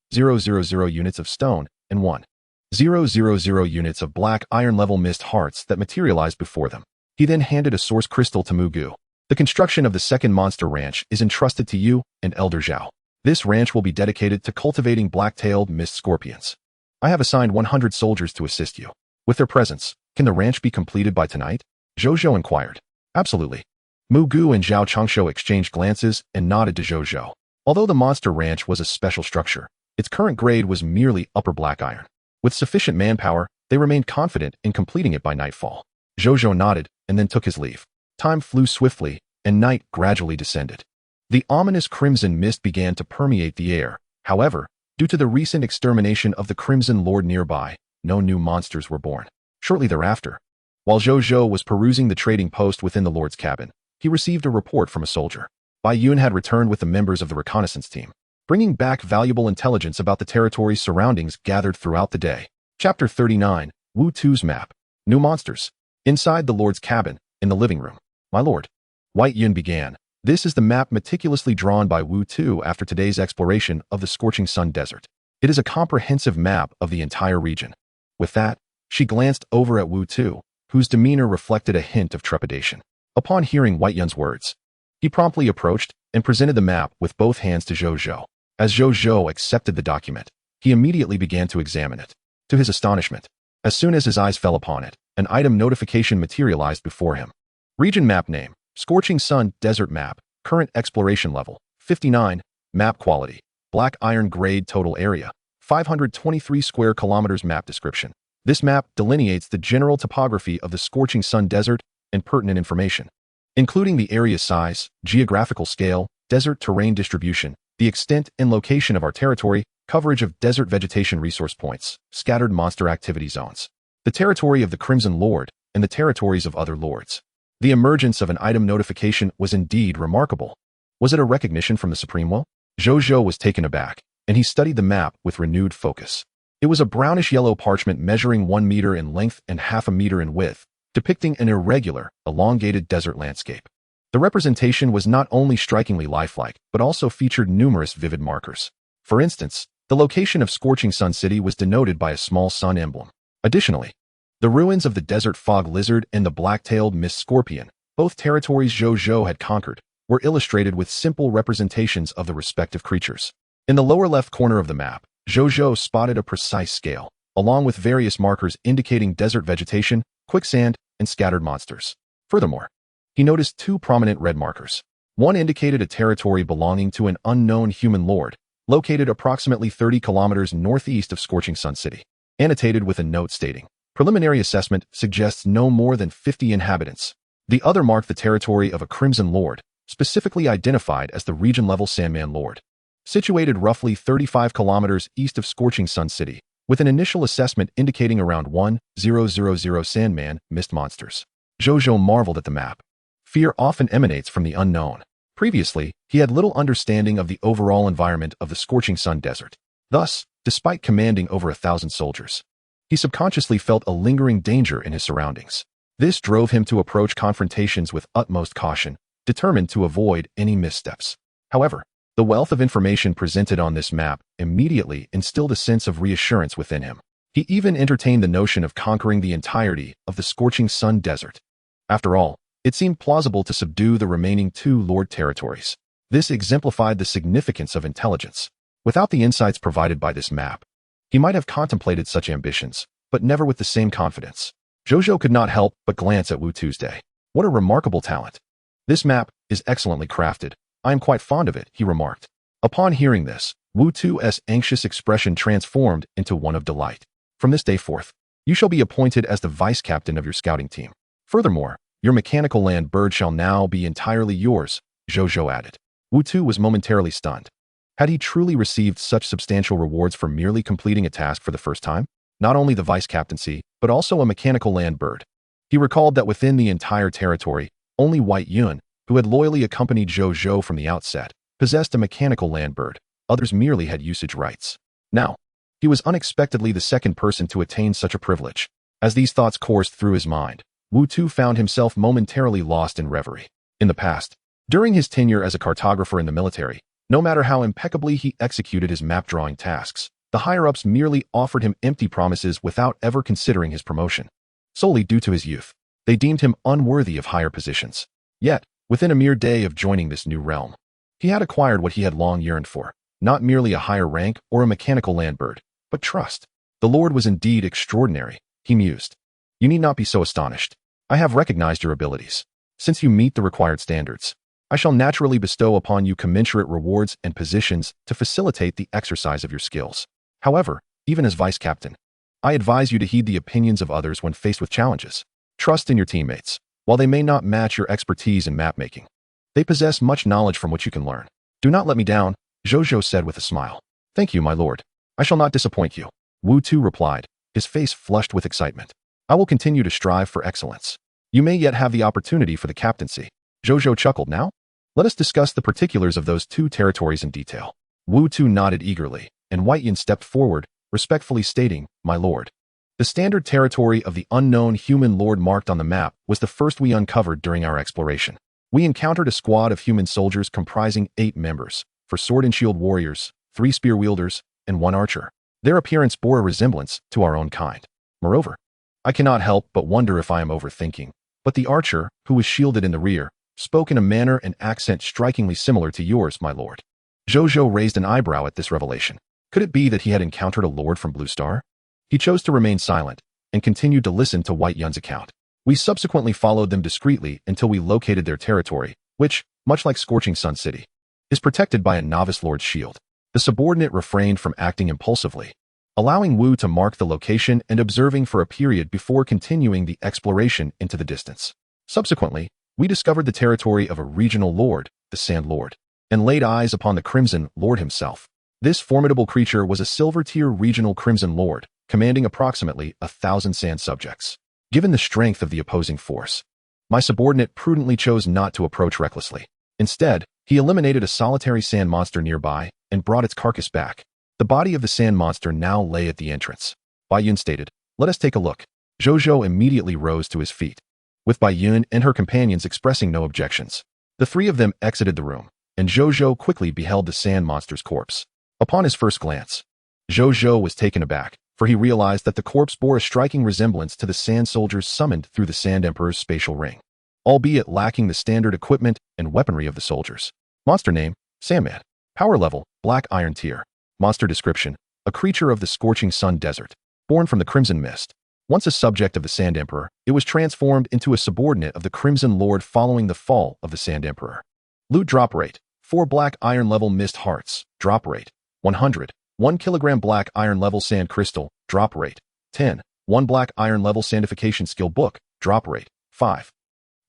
units of stone, and 1,000 units of black iron-level mist hearts that materialized before them. He then handed a source crystal to Mu Gu. The construction of the second monster ranch is entrusted to you and Elder Zhao. This ranch will be dedicated to cultivating black-tailed mist scorpions. I have assigned 100 soldiers to assist you. With their presence, can the ranch be completed by tonight? Zhou Zhou inquired. Absolutely. Mu Gu and Zhao Changshu exchanged glances and nodded to Zhou Zhou. Although the monster ranch was a special structure, its current grade was merely upper black iron. With sufficient manpower, They remained confident in completing it by nightfall. Zhou Zhou nodded and then took his leave. Time flew swiftly, and night gradually descended. The ominous crimson mist began to permeate the air. However, due to the recent extermination of the Crimson Lord nearby, no new monsters were born. Shortly thereafter, while Zhou Zhou was perusing the trading post within the Lord's cabin, he received a report from a soldier. Bai Yun had returned with the members of the reconnaissance team, bringing back valuable intelligence about the territory's surroundings gathered throughout the day. Chapter 39, Wu Tu's Map. New Monsters. Inside the Lord's cabin, in the living room. My lord. White Yun began. This is the map meticulously drawn by Wu Tu after today's exploration of the Scorching Sun Desert. It is a comprehensive map of the entire region. With that, she glanced over at Wu Tu, whose demeanor reflected a hint of trepidation. Upon hearing White Yun's words, he promptly approached and presented the map with both hands to Zhou Zhou. As Zhou Zhou accepted the document, he immediately began to examine it. To his astonishment, as soon as his eyes fell upon it, an item notification materialized before him. Region map name, Scorching Sun Desert Map, current exploration level, 59, map quality, black iron grade total area, 523 square kilometers. Map description. This map delineates the general topography of the Scorching Sun Desert and pertinent information, including the area size, geographical scale, desert terrain distribution, the extent and location of our territory, coverage of desert vegetation resource points, scattered monster activity zones, the territory of the Crimson Lord, and the territories of other lords. The emergence of an item notification was indeed remarkable. Was it a recognition from the Supreme Will? Zhou Zhou was taken aback, and he studied the map with renewed focus. It was a brownish-yellow parchment measuring 1 meter in length and half a meter in width, depicting an irregular, elongated desert landscape. The representation was not only strikingly lifelike, but also featured numerous vivid markers. For instance, the location of Scorching Sun City was denoted by a small sun emblem. Additionally, the ruins of the desert fog lizard and the black-tailed mist scorpion, both territories Zhou Zhou had conquered, were illustrated with simple representations of the respective creatures. In the lower left corner of the map, Zhou Zhou spotted a precise scale, along with various markers indicating desert vegetation, quicksand, and scattered monsters. Furthermore, he noticed 2 prominent red markers. One indicated a territory belonging to an unknown human lord, located approximately 30 kilometers northeast of Scorching Sun City, annotated with a note stating, preliminary assessment suggests no more than 50 inhabitants. The other marked the territory of a Crimson Lord, specifically identified as the region-level Sandman Lord, situated roughly 35 kilometers east of Scorching Sun City, with an initial assessment indicating around 1,000 Sandman mist monsters. Zhou Zhou marveled at the map. Fear often emanates from the unknown. Previously, he had little understanding of the overall environment of the Scorching Sun Desert. Thus, despite commanding over 1,000 soldiers, he subconsciously felt a lingering danger in his surroundings. This drove him to approach confrontations with utmost caution, determined to avoid any missteps. However, the wealth of information presented on this map immediately instilled a sense of reassurance within him. He even entertained the notion of conquering the entirety of the Scorching Sun Desert. After all, it seemed plausible to subdue the remaining 2 lord territories. This exemplified the significance of intelligence. Without the insights provided by this map, he might have contemplated such ambitions, but never with the same confidence. Zhou Zhou could not help but glance at Wu Tuesday. What a remarkable talent. This map is excellently crafted. I am quite fond of it, he remarked. Upon hearing this, Wu Tu's anxious expression transformed into one of delight. From this day forth, you shall be appointed as the vice captain of your scouting team. Furthermore, your mechanical land bird shall now be entirely yours, Zhou Zhou added. Wu Tu was momentarily stunned. Had he truly received such substantial rewards for merely completing a task for the first time? Not only the vice captaincy, but also a mechanical land bird. He recalled that within the entire territory, only White Yun, who had loyally accompanied Zhou Zhou from the outset, possessed a mechanical land bird. Others merely had usage rights. Now, he was unexpectedly the second person to attain such a privilege. As these thoughts coursed through his mind, Wu Tu found himself momentarily lost in reverie. In the past, during his tenure as a cartographer in the military, no matter how impeccably he executed his map-drawing tasks, the higher-ups merely offered him empty promises without ever considering his promotion. Solely due to his youth, they deemed him unworthy of higher positions. Yet, within a mere day of joining this new realm, he had acquired what he had long yearned for, not merely a higher rank or a mechanical land bird, but trust. The Lord was indeed extraordinary, he mused. You need not be so astonished. I have recognized your abilities. Since you meet the required standards, I shall naturally bestow upon you commensurate rewards and positions to facilitate the exercise of your skills. However, even as vice captain, I advise you to heed the opinions of others when faced with challenges. Trust in your teammates. While they may not match your expertise in map-making, they possess much knowledge from which you can learn. Do not let me down, Zhou Zhou said with a smile. Thank you, my lord. I shall not disappoint you, Wu Tu replied, his face flushed with excitement. I will continue to strive for excellence. You may yet have the opportunity for the captaincy. Zhou Zhou chuckled. Now, let us discuss the particulars of those two territories in detail. Wu Tu nodded eagerly, and White Yin stepped forward, respectfully stating, my lord. The standard territory of the unknown human lord marked on the map was the first we uncovered during our exploration. We encountered a squad of human soldiers comprising 8 members, 4 sword and shield warriors, 3 spear wielders, and 1 archer. Their appearance bore a resemblance to our own kind. Moreover, I cannot help but wonder if I am overthinking, but the archer, who was shielded in the rear, spoke in a manner and accent strikingly similar to yours, my lord. Zhou Zhou raised an eyebrow at this revelation. Could it be that he had encountered a lord from Blue Star? He chose to remain silent and continued to listen to White Yun's account. We subsequently followed them discreetly until we located their territory, which, much like Scorching Sun City, is protected by a novice lord's shield. The subordinate refrained from acting impulsively, allowing Wu to mark the location and observing for a period before continuing the exploration into the distance. Subsequently, we discovered the territory of a regional lord, the Sand Lord, and laid eyes upon the Crimson Lord himself. This formidable creature was a silver-tier regional Crimson Lord, commanding approximately 1,000 sand subjects. Given the strength of the opposing force, my subordinate prudently chose not to approach recklessly. Instead, he eliminated a solitary sand monster nearby and brought its carcass back. The body of the sand monster now lay at the entrance. Bai Yun stated, let us take a look. Zhou Zhou immediately rose to his feet, with Bai Yun and her companions expressing no objections. The 3 of them exited the room, and Zhou Zhou quickly beheld the sand monster's corpse. Upon his first glance, Zhou Zhou was taken aback, for he realized that the corpse bore a striking resemblance to the sand soldiers summoned through the Sand Emperor's spatial ring, albeit lacking the standard equipment and weaponry of the soldiers. Monster name, Sandman. Power level, Black Iron Tier. Monster description, a creature of the Scorching Sun Desert, born from the Crimson Mist. Once a subject of the Sand Emperor, it was transformed into a subordinate of the Crimson Lord following the fall of the Sand Emperor. Loot drop rate, 4 Black Iron level Mist Hearts, drop rate, 100. 1 kilogram Black Iron level Sand Crystal, drop rate, 10. 1 Black Iron level Sandification Skill Book, drop rate, 5.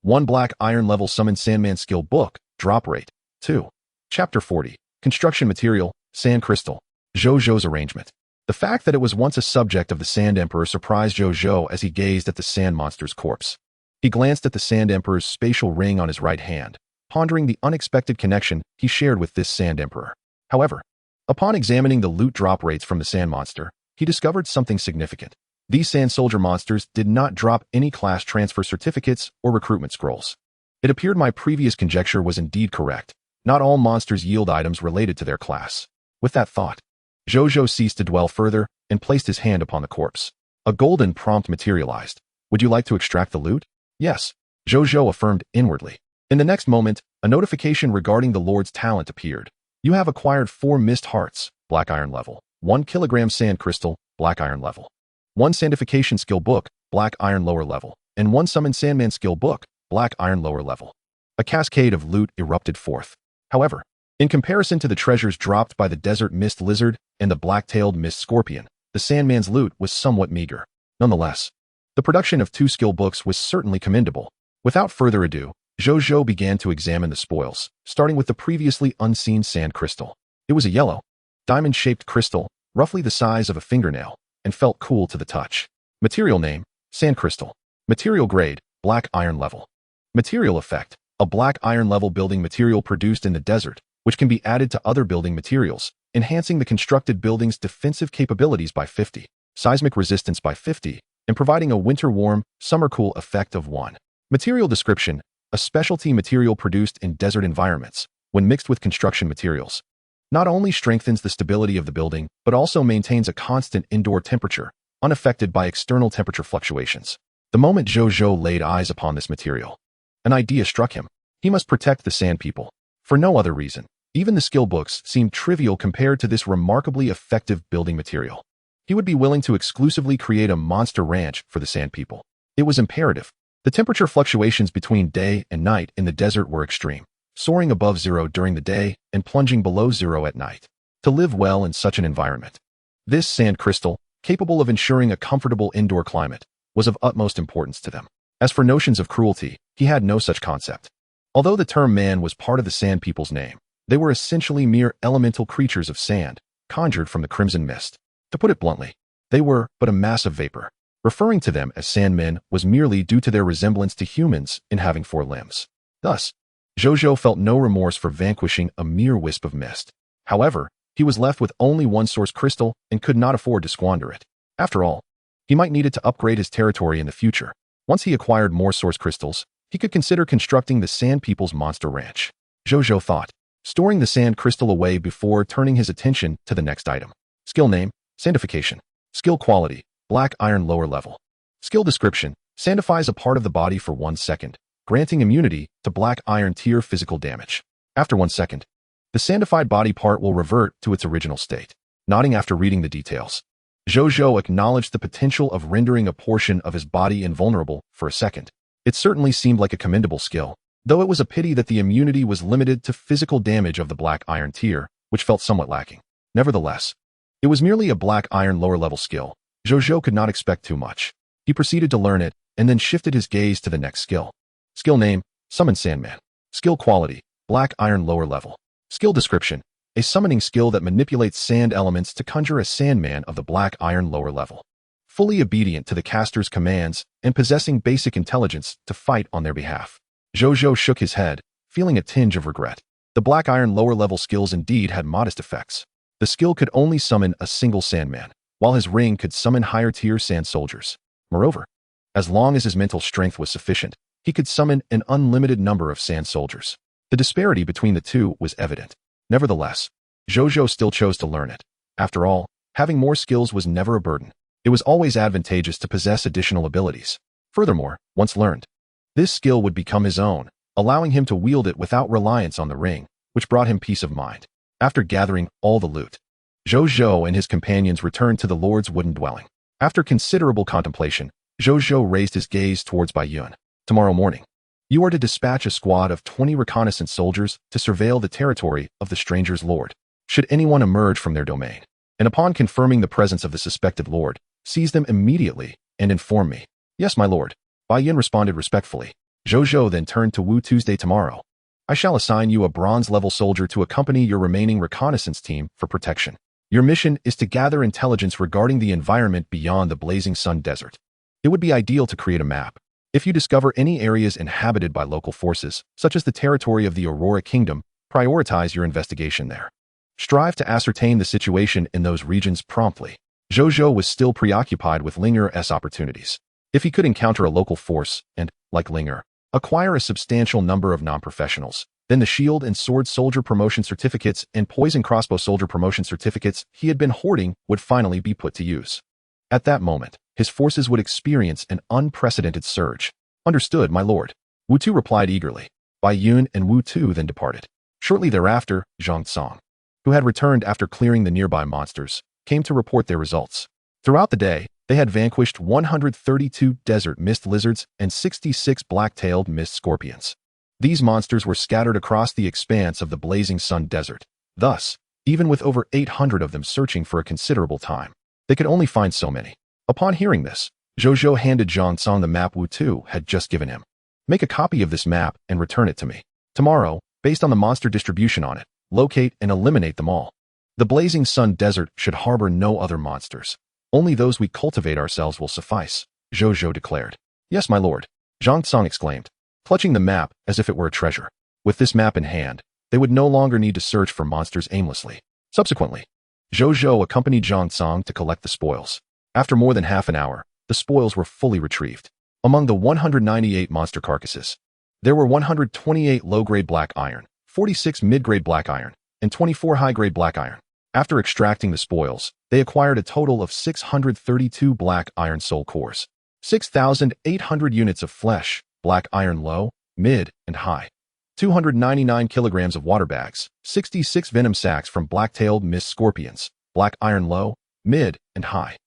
1 Black Iron level Summon Sandman Skill Book, drop rate, 2. Chapter 40. Construction Material, Sand Crystal. Zhou Zhou's arrangement. The fact that it was once a subject of the Sand Emperor surprised Zhou Zhou as he gazed at the sand monster's corpse. He glanced at the Sand Emperor's spatial ring on his right hand, pondering the unexpected connection he shared with this Sand Emperor. However, upon examining the loot drop rates from the sand monster, he discovered something significant. These sand soldier monsters did not drop any class transfer certificates or recruitment scrolls. It appeared my previous conjecture was indeed correct. Not all monsters yield items related to their class. With that thought, Zhou Zhou ceased to dwell further and placed his hand upon the corpse. A golden prompt materialized. Would you like to extract the loot? Yes, Zhou Zhou affirmed inwardly. In the next moment, a notification regarding the Lord's talent appeared. You have acquired 4 Mist Hearts, Black Iron level, 1 kilogram Sand Crystal, Black Iron level, 1 Sandification Skill Book, Black Iron lower level, and 1 Summon Sandman Skill Book, Black Iron lower level. A cascade of loot erupted forth. However, in comparison to the treasures dropped by the Desert Mist Lizard and the Black-tailed Mist Scorpion, the Sandman's loot was somewhat meager. Nonetheless, the production of 2 skill books was certainly commendable. Without further ado, Zhou Zhou began to examine the spoils, starting with the previously unseen sand crystal. It was a yellow, diamond-shaped crystal, roughly the size of a fingernail, and felt cool to the touch. Material name, Sand Crystal. Material grade, Black Iron level. Material effect, a Black Iron level building material produced in the desert, which can be added to other building materials, enhancing the constructed building's defensive capabilities by 50, seismic resistance by 50, and providing a winter-warm, summer-cool effect of 1. Material description, a specialty material produced in desert environments, when mixed with construction materials, not only strengthens the stability of the building, but also maintains a constant indoor temperature, unaffected by external temperature fluctuations. The moment Zhou Zhou laid eyes upon this material, an idea struck him. He must protect the Sand People. For no other reason. Even the skill books seemed trivial compared to this remarkably effective building material. He would be willing to exclusively create a monster ranch for the Sand People. It was imperative. The temperature fluctuations between day and night in the desert were extreme, soaring above 0 during the day and plunging below 0 at night. To live well in such an environment, this sand crystal, capable of ensuring a comfortable indoor climate, was of utmost importance to them. As for notions of cruelty, he had no such concept. Although the term man was part of the Sand People's name, they were essentially mere elemental creatures of sand, conjured from the crimson mist. To put it bluntly, they were but a mass of vapor. Referring to them as sandmen was merely due to their resemblance to humans in having 4 limbs. Thus, Zhou Zhou felt no remorse for vanquishing a mere wisp of mist. However, he was left with only one source crystal and could not afford to squander it. After all, he might need it to upgrade his territory in the future. Once he acquired more source crystals, he could consider constructing the Sand People's monster ranch. Zhou Zhou thought, storing the sand crystal away before turning his attention to the next item. Skill name, sandification. Skill quality, black iron lower level. Skill description, sandifies a part of the body for 1 second, granting immunity to black iron tier physical damage. After 1 second, the sandified body part will revert to its original state. Nodding after reading the details, Zhou Zhou acknowledged the potential of rendering a portion of his body invulnerable for a second. It certainly seemed like a commendable skill, though it was a pity that the immunity was limited to physical damage of the black iron tier, which felt somewhat lacking. Nevertheless, it was merely a black iron lower level skill. Zhou Zhou could not expect too much. He proceeded to learn it, and then shifted his gaze to the next skill. Skill name, Summon Sandman. Skill quality, black iron lower level. Skill description, a summoning skill that manipulates sand elements to conjure a sandman of the black iron lower level. Fully obedient to the caster's commands and possessing basic intelligence to fight on their behalf. Zhou Zhou shook his head, feeling a tinge of regret. The black iron lower level skills indeed had modest effects. The skill could only summon a single sandman, while his ring could summon higher tier sand soldiers. Moreover, as long as his mental strength was sufficient, he could summon an unlimited number of sand soldiers. The disparity between the two was evident. Nevertheless, Zhou Zhou still chose to learn it. After all, having more skills was never a burden. It was always advantageous to possess additional abilities. Furthermore, once learned, this skill would become his own, allowing him to wield it without reliance on the ring, which brought him peace of mind. After gathering all the loot, Zhou Zhou and his companions returned to the Lord's wooden dwelling. After considerable contemplation, Zhou Zhou raised his gaze towards Baiyun. Tomorrow morning, you are to dispatch a squad of 20 reconnaissance soldiers to surveil the territory of the stranger's lord. Should anyone emerge from their domain, and upon confirming the presence of the suspected lord, seize them immediately and inform me. Yes, my lord. Baiyun responded respectfully. Zhou Zhou then turned to Wu Tuesday tomorrow. I shall assign you a bronze-level soldier to accompany your remaining reconnaissance team for protection. Your mission is to gather intelligence regarding the environment beyond the Blazing Sun Desert. It would be ideal to create a map. If you discover any areas inhabited by local forces, such as the territory of the Aurora Kingdom, prioritize your investigation there. Strive to ascertain the situation in those regions promptly. Zhou Zhou was still preoccupied with Linger's opportunities. If he could encounter a local force and, like Linger, acquire a substantial number of non-professionals, then the shield and sword soldier promotion certificates and poison crossbow soldier promotion certificates he had been hoarding would finally be put to use. At that moment, his forces would experience an unprecedented surge. Understood, my lord. Wu Tu replied eagerly. Baiyun and Wu Tu then departed. Shortly thereafter, Zhang Tsong, who had returned after clearing the nearby monsters, came to report their results. Throughout the day, they had vanquished 132 desert mist lizards and 66 black-tailed mist scorpions. These monsters were scattered across the expanse of the Blazing Sun Desert. Thus, even with over 800 of them searching for a considerable time, they could only find so many. Upon hearing this, Zhou Zhou handed Zhang Tsong the map Wu Tu had just given him. Make a copy of this map and return it to me. Tomorrow, based on the monster distribution on it, locate and eliminate them all. The Blazing Sun Desert should harbor no other monsters. Only those we cultivate ourselves will suffice, Zhou Zhou declared. Yes, my lord, Zhang Tsong exclaimed, clutching the map as if it were a treasure. With this map in hand, they would no longer need to search for monsters aimlessly. Subsequently, Zhou Zhou accompanied Zhang Tsong to collect the spoils. After more than half an hour, the spoils were fully retrieved. Among the 198 monster carcasses, there were 128 low-grade black iron, 46 mid-grade black iron, and 24 high-grade black iron. After extracting the spoils, they acquired a total of 632 black iron soul cores, 6,800 units of flesh, black iron low, mid, and high, 299 kilograms of water bags, 66 venom sacs from black-tailed mist scorpions, black iron low, mid, and high,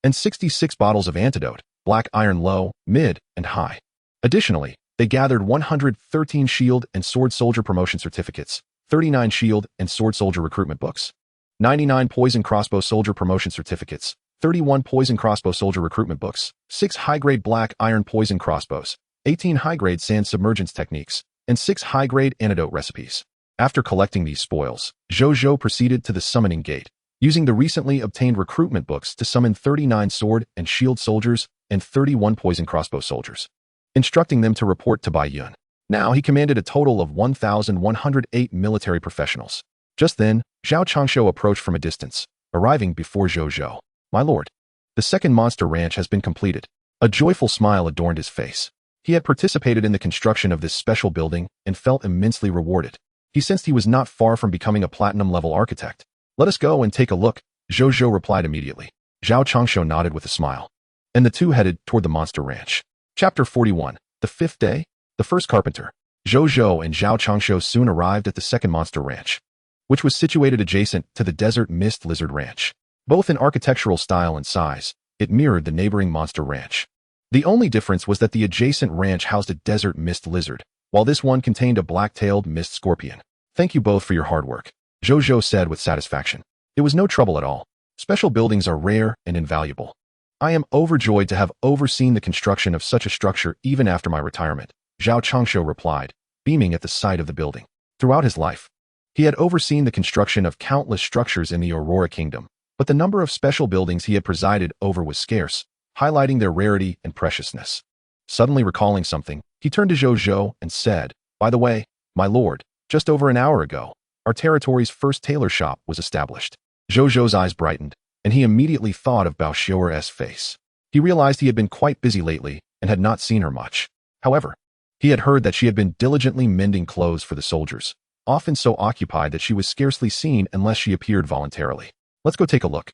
and 66 bottles of antidote, black iron low, mid, and high. Additionally, they gathered 113 shield and sword soldier promotion certificates, 39 shield and sword soldier recruitment books, 99 poison crossbow soldier promotion certificates, 31 poison crossbow soldier recruitment books, 6 high-grade black iron poison crossbows, 18 high-grade sand submergence techniques, and 6 high-grade antidote recipes. After collecting these spoils, Zhou Zhou proceeded to the summoning gate, using the recently obtained recruitment books to summon 39 sword and shield soldiers and 31 poison crossbow soldiers, instructing them to report to Bai Yun. Now he commanded a total of 1,108 military professionals. Just then, Zhao Changshu approached from a distance, arriving before Zhou Zhou. "My lord, the second monster ranch has been completed." A joyful smile adorned his face. He had participated in the construction of this special building and felt immensely rewarded. He sensed he was not far from becoming a platinum-level architect. "Let us go and take a look," Zhou Zhou replied immediately. Zhao Changshu nodded with a smile, and the two headed toward the monster ranch. Chapter 41. The fifth day? The first carpenter. Zhou Zhou and Zhao Changshu soon arrived at the second monster ranch, which was situated adjacent to the desert mist lizard ranch. Both in architectural style and size, it mirrored the neighboring monster ranch. The only difference was that the adjacent ranch housed a desert mist lizard, while this one contained a black-tailed mist scorpion. "Thank you both for your hard work," Zhou Zhou said with satisfaction. "It was no trouble at all. Special buildings are rare and invaluable. I am overjoyed to have overseen the construction of such a structure even after my retirement," Zhao Changshu replied, beaming at the sight of the building. Throughout his life, he had overseen the construction of countless structures in the Aurora Kingdom, but the number of special buildings he had presided over was scarce, highlighting their rarity and preciousness. Suddenly recalling something, he turned to Zhou Zhou and said, "By the way, my lord, just over an hour ago, our territory's first tailor shop was established." Zhou Zhou's eyes brightened, and he immediately thought of Bao Xiuer's face. He realized he had been quite busy lately and had not seen her much. However, he had heard that she had been diligently mending clothes for the soldiers, often so occupied that she was scarcely seen unless she appeared voluntarily. "Let's go take a look,"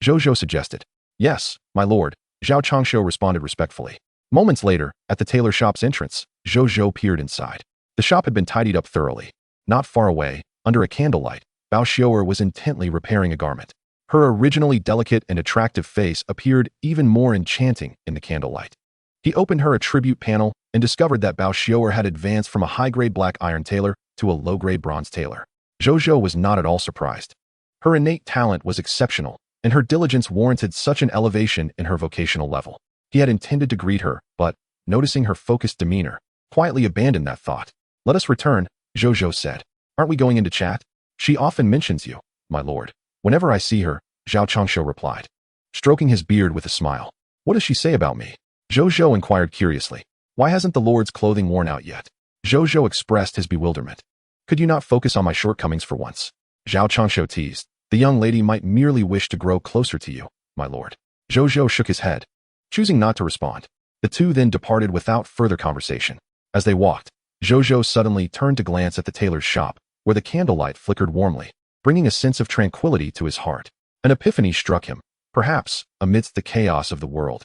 Zhou Zhou suggested. "Yes, my lord," Zhao Changshu responded respectfully. Moments later, at the tailor shop's entrance, Zhou Zhou peered inside. The shop had been tidied up thoroughly. Not far away, under a candlelight, Bao Xiuer was intently repairing a garment. Her originally delicate and attractive face appeared even more enchanting in the candlelight. He opened her attribute panel and discovered that Bao Xiuer had advanced from a high-grade black iron tailor to a low-grade bronze tailor. Zhou Zhou was not at all surprised. Her innate talent was exceptional, and her diligence warranted such an elevation in her vocational level. He had intended to greet her, but, noticing her focused demeanor, quietly abandoned that thought. "Let us return," Zhou Zhou said. "Aren't we going into chat? She often mentions you, my lord." "Whenever I see her," Zhao Changshu replied, stroking his beard with a smile. "What does she say about me?" Zhou Zhou inquired curiously. "Why hasn't the lord's clothing worn out yet?" Zhou Zhou expressed his bewilderment. "Could you not focus on my shortcomings for once?" Zhao Changshu teased. "The young lady might merely wish to grow closer to you, my lord." Zhou Zhou shook his head, choosing not to respond. The two then departed without further conversation. As they walked, Zhou Zhou suddenly turned to glance at the tailor's shop, where the candlelight flickered warmly, bringing a sense of tranquility to his heart. An epiphany struck him. Perhaps, amidst the chaos of the world,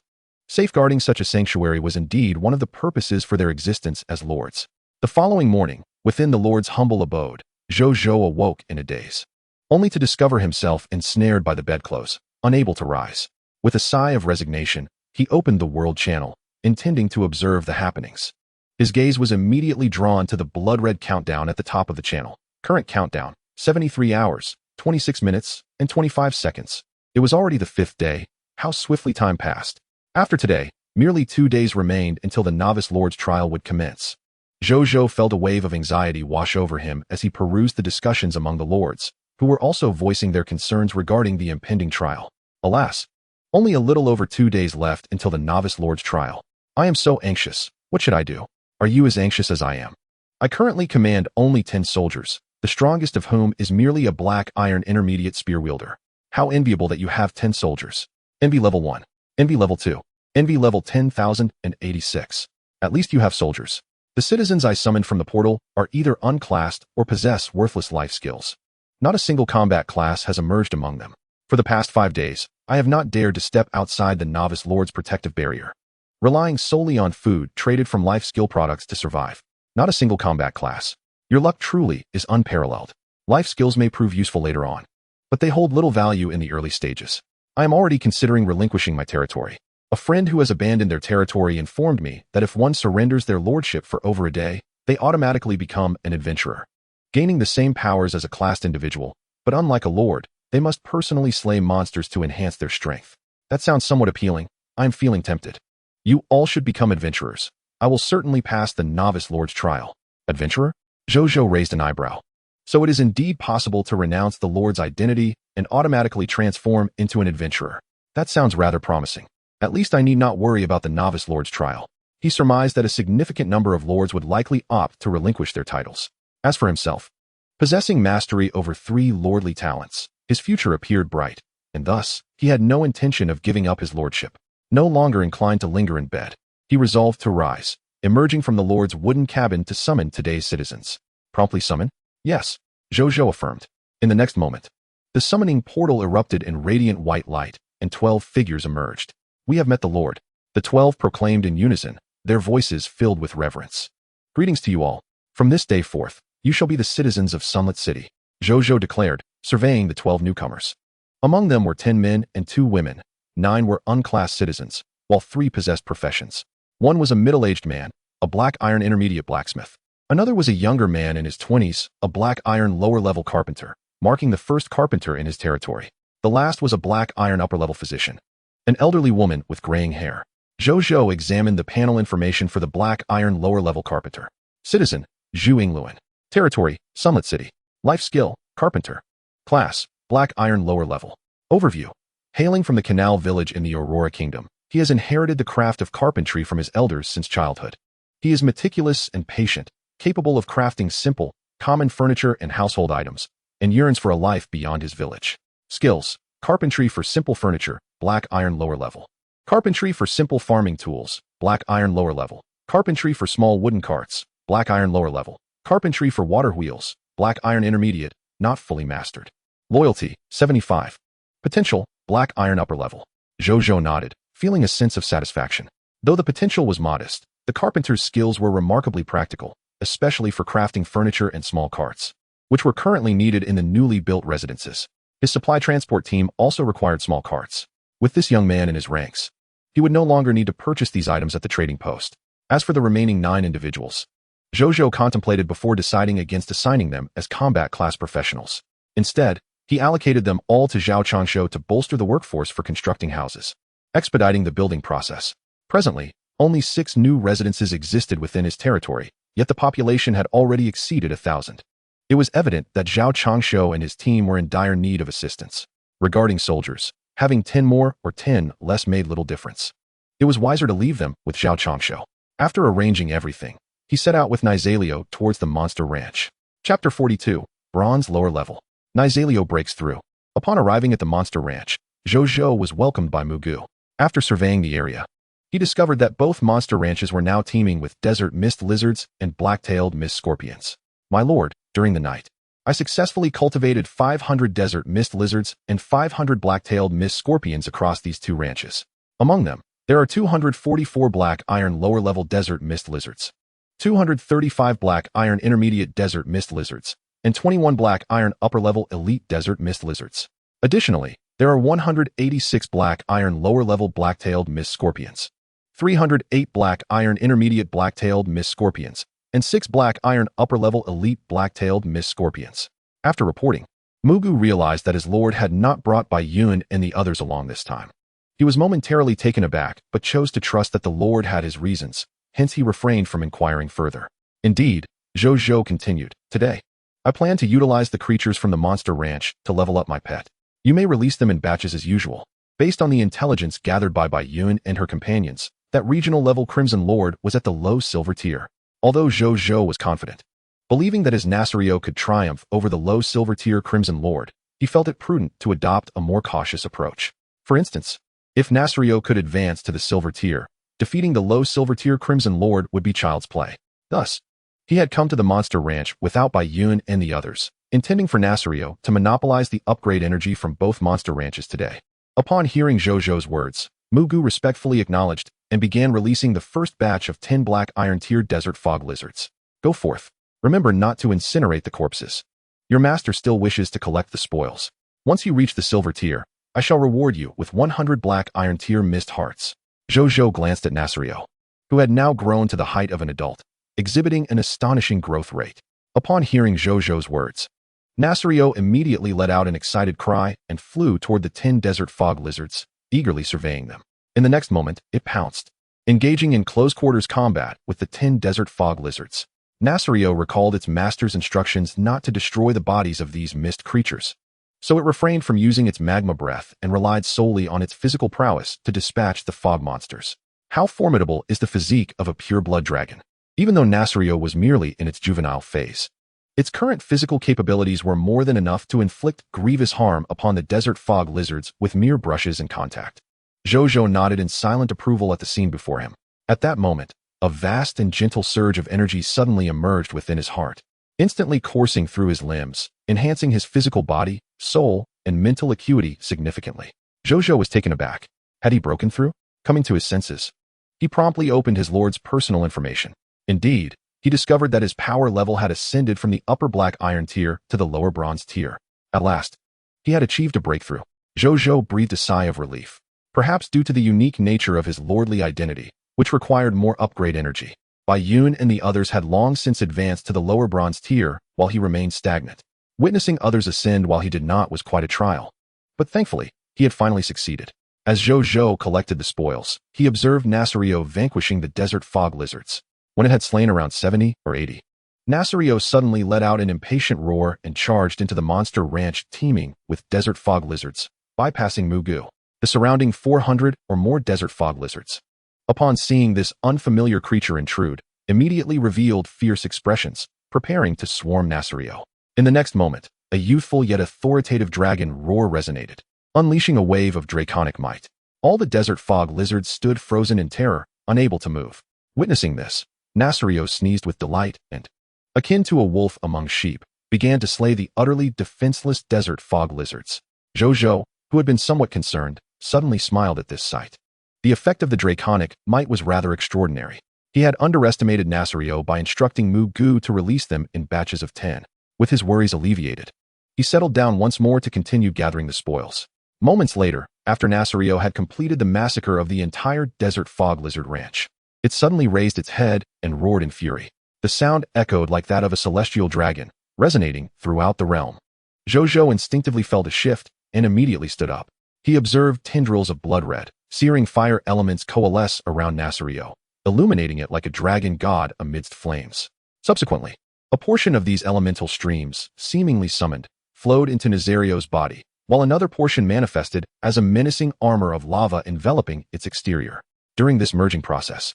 safeguarding such a sanctuary was indeed one of the purposes for their existence as lords. The following morning, within the lord's humble abode, Zhou Zhou awoke in a daze, only to discover himself ensnared by the bedclothes, unable to rise. With a sigh of resignation, he opened the world channel, intending to observe the happenings. His gaze was immediately drawn to the blood-red countdown at the top of the channel. Current countdown, 73 hours, 26 minutes, and 25 seconds. It was already the fifth day. How swiftly time passed. After today, merely 2 days remained until the novice lord's trial would commence. Zhou Zhou felt a wave of anxiety wash over him as he perused the discussions among the lords, who were also voicing their concerns regarding the impending trial. Alas, only a little over 2 days left until the novice lord's trial. "I am so anxious. What should I do? Are you as anxious as I am?" "I currently command only 10 soldiers, the strongest of whom is merely a black iron intermediate spear wielder. How enviable that you have 10 soldiers. Envy level 1. Envy level 2. Envy level 10,086. At least you have soldiers. The citizens I summoned from the portal are either unclassed or possess worthless life skills. Not a single combat class has emerged among them. For the past 5 days, I have not dared to step outside the novice lord's protective barrier, relying solely on food traded from life skill products to survive. Not a single combat class. Your luck truly is unparalleled. Life skills may prove useful later on, but they hold little value in the early stages. I am already considering relinquishing my territory. A friend who has abandoned their territory informed me that if one surrenders their lordship for over a day, they automatically become an adventurer, gaining the same powers as a classed individual, but unlike a lord, they must personally slay monsters to enhance their strength. That sounds somewhat appealing. I'm feeling tempted. You all should become adventurers. I will certainly pass the novice lord's trial. Adventurer? Zhou Zhou raised an eyebrow. So it is indeed possible to renounce the lord's identity and automatically transform into an adventurer. That sounds rather promising. At least I need not worry about the novice lord's trial. He surmised that a significant number of lords would likely opt to relinquish their titles. As for himself, possessing mastery over 3 lordly talents, his future appeared bright, and thus, he had no intention of giving up his lordship. No longer inclined to linger in bed, he resolved to rise, emerging from the lord's wooden cabin to summon today's citizens. Promptly summon? Yes, Zhou Zhou affirmed. In the next moment, the summoning portal erupted in radiant white light, and 12 figures emerged. We have met the Lord, the 12 proclaimed in unison, their voices filled with reverence. Greetings to you all. From this day forth, you shall be the citizens of Sunlit City, Zhou Zhou declared, surveying the 12 newcomers. Among them were 10 men and 2 women. 9 were unclassed citizens, while 3 possessed professions. One was a middle-aged man, a black iron intermediate blacksmith. Another was a younger man in his 20s, a black iron lower-level carpenter, marking the first carpenter in his territory. The last was a black iron upper-level physician, an elderly woman with graying hair. Zhou Zhou examined the panel information for the black iron lower-level carpenter. Citizen, Zhu Yingluan. Territory, Sunlit City. Life skill, carpenter. Class, black iron lower level. Overview. Hailing from the Canal Village in the Aurora Kingdom, he has inherited the craft of carpentry from his elders since childhood. He is meticulous and patient, capable of crafting simple, common furniture and household items, and yearns for a life beyond his village. Skills, carpentry for simple furniture, black iron lower level. Carpentry for simple farming tools, black iron lower level. Carpentry for small wooden carts, black iron lower level. Carpentry for water wheels, black iron intermediate, not fully mastered. Loyalty, 75. Potential, black iron upper level. Zhou Zhou nodded, feeling a sense of satisfaction. Though the potential was modest, the carpenter's skills were remarkably practical, especially for crafting furniture and small carts, which were currently needed in the newly built residences. His supply transport team also required small carts. With this young man in his ranks, he would no longer need to purchase these items at the trading post. As for the remaining 9 individuals, Zhou Zhou contemplated before deciding against assigning them as combat class professionals. Instead, he allocated them all to Zhao Changshu to bolster the workforce for constructing houses, expediting the building process. Presently, only 6 new residences existed within his territory, yet the population had already exceeded 1,000. It was evident that Zhao Changshu and his team were in dire need of assistance. Regarding soldiers, having 10 more or 10 less made little difference. It was wiser to leave them with Zhao Changshu. After arranging everything, he set out with Nizalio towards the monster ranch. Chapter 42, Bronze Lower Level. Nizalio breaks through. Upon arriving at the monster ranch, Zhou Zhou was welcomed by Mugu. After surveying the area, he discovered that both monster ranches were now teeming with desert mist lizards and black-tailed mist scorpions. My lord, during the night, I successfully cultivated 500 desert mist lizards and 500 black-tailed mist scorpions across these 2 ranches. Among them, there are 244 black iron lower-level desert mist lizards, 235 black iron intermediate desert mist lizards, and 21 black iron upper-level elite desert mist lizards. Additionally, there are 186 black iron lower-level black-tailed mist scorpions, 308 black iron intermediate black-tailed mist scorpions, and 6 black iron upper-level elite black-tailed mist scorpions. After reporting, Mugu realized that his lord had not brought Bai Yun and the others along this time. He was momentarily taken aback, but chose to trust that the lord had his reasons, hence he refrained from inquiring further. Indeed, Zhou Zhou continued, today, I plan to utilize the creatures from the monster ranch to level up my pet. You may release them in batches as usual. Based on the intelligence gathered by Bai Yun and her companions, that regional-level Crimson Lord was at the low silver tier. Although Zhou Zhou was confident, believing that his Nasrio could triumph over the low silver tier Crimson Lord, he felt it prudent to adopt a more cautious approach. For instance, if Nasrio could advance to the silver tier, defeating the low silver tier Crimson Lord would be child's play. Thus, he had come to the monster ranch without Bai Yun and the others, intending for Nasrio to monopolize the upgrade energy from both monster ranches today. Upon hearing Zhou Zhou's words, Mugu respectfully acknowledged and began releasing the first batch of 10 black iron tier desert fog lizards. Go forth. Remember not to incinerate the corpses. Your master still wishes to collect the spoils. Once you reach the silver tier, I shall reward you with 100 black iron tier mist hearts. Zhou Zhou glanced at Nasrio, who had now grown to the height of an adult, exhibiting an astonishing growth rate. Upon hearing Zhou Zhou's words, Nasrio immediately let out an excited cry and flew toward the 10 desert fog lizards, eagerly surveying them. In the next moment, it pounced, engaging in close-quarters combat with the 10 desert fog lizards. Nasrio recalled its master's instructions not to destroy the bodies of these mist creatures, so it refrained from using its magma breath and relied solely on its physical prowess to dispatch the fog monsters. How formidable is the physique of a pure-blood dragon? Even though Nasrio was merely in its juvenile phase, its current physical capabilities were more than enough to inflict grievous harm upon the desert fog lizards with mere brushes and contact. Zhou Zhou nodded in silent approval at the scene before him. At that moment, a vast and gentle surge of energy suddenly emerged within his heart, instantly coursing through his limbs, enhancing his physical body, soul, and mental acuity significantly. Zhou Zhou was taken aback. Had he broken through? Coming to his senses, he promptly opened his lord's personal information. Indeed, he discovered that his power level had ascended from the upper black iron tier to the lower bronze tier. At last, he had achieved a breakthrough. Zhou Zhou breathed a sigh of relief, perhaps due to the unique nature of his lordly identity, which required more upgrade energy. Bai Yun and the others had long since advanced to the lower bronze tier while he remained stagnant. Witnessing others ascend while he did not was quite a trial. But thankfully, he had finally succeeded. As Zhou Zhou collected the spoils, he observed Nasrio vanquishing the desert fog lizards. When it had slain around 70 or 80, Nasrio suddenly let out an impatient roar and charged into the monster ranch teeming with desert fog lizards, bypassing Mugu, the surrounding 400 or more desert fog lizards. Upon seeing this unfamiliar creature intrude, immediately revealed fierce expressions, preparing to swarm Nasrio. In the next moment, a youthful yet authoritative dragon roar resonated, unleashing a wave of draconic might. All the desert fog lizards stood frozen in terror, unable to move. Witnessing this, Nasrio sneezed with delight and, akin to a wolf among sheep, began to slay the utterly defenseless desert fog lizards. Zhou Zhou, who had been somewhat concerned, suddenly smiled at this sight. The effect of the draconic might was rather extraordinary. He had underestimated Nasrio by instructing Mu Gu to release them in batches of 10. With his worries alleviated, he settled down once more to continue gathering the spoils. Moments later, after Nasrio had completed the massacre of the entire desert fog lizard ranch, it suddenly raised its head and roared in fury. The sound echoed like that of a celestial dragon, resonating throughout the realm. Zhou Zhou instinctively felt a shift and immediately stood up. He observed tendrils of blood-red, searing fire elements coalesce around Nasrio, illuminating it like a dragon god amidst flames. Subsequently, a portion of these elemental streams, seemingly summoned, flowed into Nasrio's body, while another portion manifested as a menacing armor of lava enveloping its exterior. During this merging process,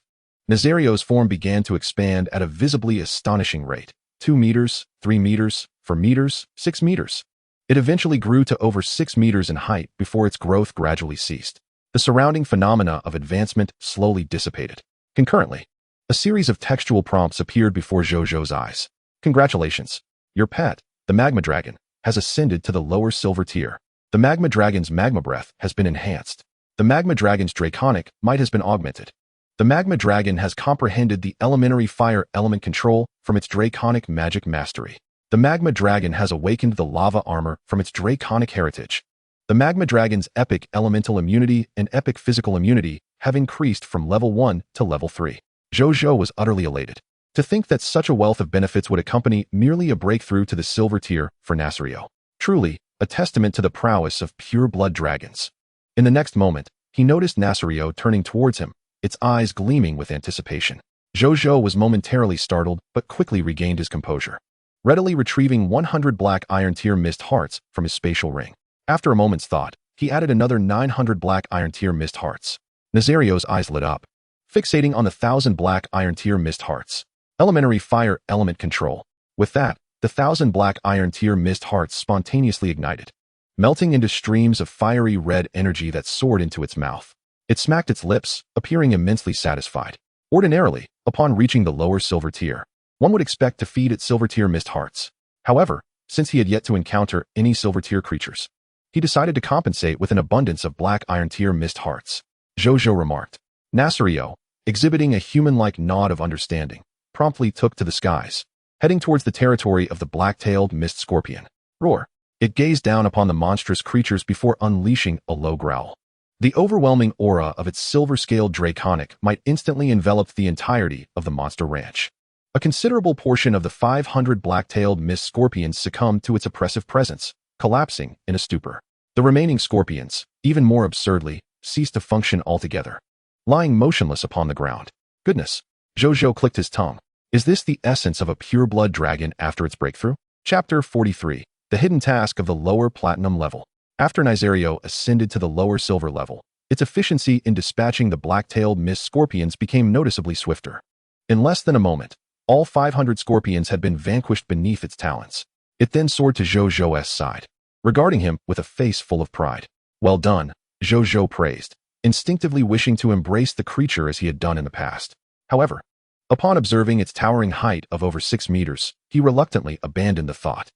Nasrio's form began to expand at a visibly astonishing rate. 2 meters, 3 meters, 4 meters, 6 meters. It eventually grew to over 6 meters in height before its growth gradually ceased. The surrounding phenomena of advancement slowly dissipated. Concurrently, a series of textual prompts appeared before Zhou Zhou's eyes. Congratulations. Your pet, the magma dragon, has ascended to the lower silver tier. The magma dragon's magma breath has been enhanced. The magma dragon's draconic might has been augmented. The magma dragon has comprehended the elementary fire element control from its draconic magic mastery. The magma dragon has awakened the lava armor from its draconic heritage. The magma dragon's epic elemental immunity and epic physical immunity have increased from level 1 to level 3. Zhou Zhou was utterly elated. To think that such a wealth of benefits would accompany merely a breakthrough to the silver tier for Nasrio. Truly, a testament to the prowess of pure-blood dragons. In the next moment, he noticed Nasrio turning towards him, its eyes gleaming with anticipation. Zhou Zhou was momentarily startled but quickly regained his composure, readily retrieving 100 black iron tier mist hearts from his spatial ring. After a moment's thought, he added another 900 black iron tier mist hearts. Nasrio's eyes lit up, fixating on the 1,000 black iron tier mist hearts. Elementary fire element control. With that, the 1,000 black iron tier mist hearts spontaneously ignited, melting into streams of fiery red energy that soared into its mouth. It smacked its lips, appearing immensely satisfied. Ordinarily, upon reaching the lower silver tier, one would expect to feed it silver tier mist hearts. However, since he had yet to encounter any silver tier creatures, he decided to compensate with an abundance of black iron tier mist hearts. Zhou Zhou remarked. Nasrio, exhibiting a human-like nod of understanding, promptly took to the skies, heading towards the territory of the black-tailed mist scorpion. Roar. It gazed down upon the monstrous creatures before unleashing a low growl. The overwhelming aura of its silver-scaled draconic might instantly envelop the entirety of the monster ranch. A considerable portion of the 500 black-tailed mist scorpions succumbed to its oppressive presence, collapsing in a stupor. The remaining scorpions, even more absurdly, ceased to function altogether, lying motionless upon the ground. Goodness! Zhou Zhou clicked his tongue. Is this the essence of a pure-blood dragon after its breakthrough? Chapter 43. The hidden task of the lower platinum level. After Nizario ascended to the lower silver level, its efficiency in dispatching the black-tailed mist scorpions became noticeably swifter. In less than a moment, all 500 scorpions had been vanquished beneath its talons. It then soared to Zhou Zhou's side, regarding him with a face full of pride. Well done, Zhou Zhou praised, instinctively wishing to embrace the creature as he had done in the past. However, upon observing its towering height of over 6 meters, he reluctantly abandoned the thought.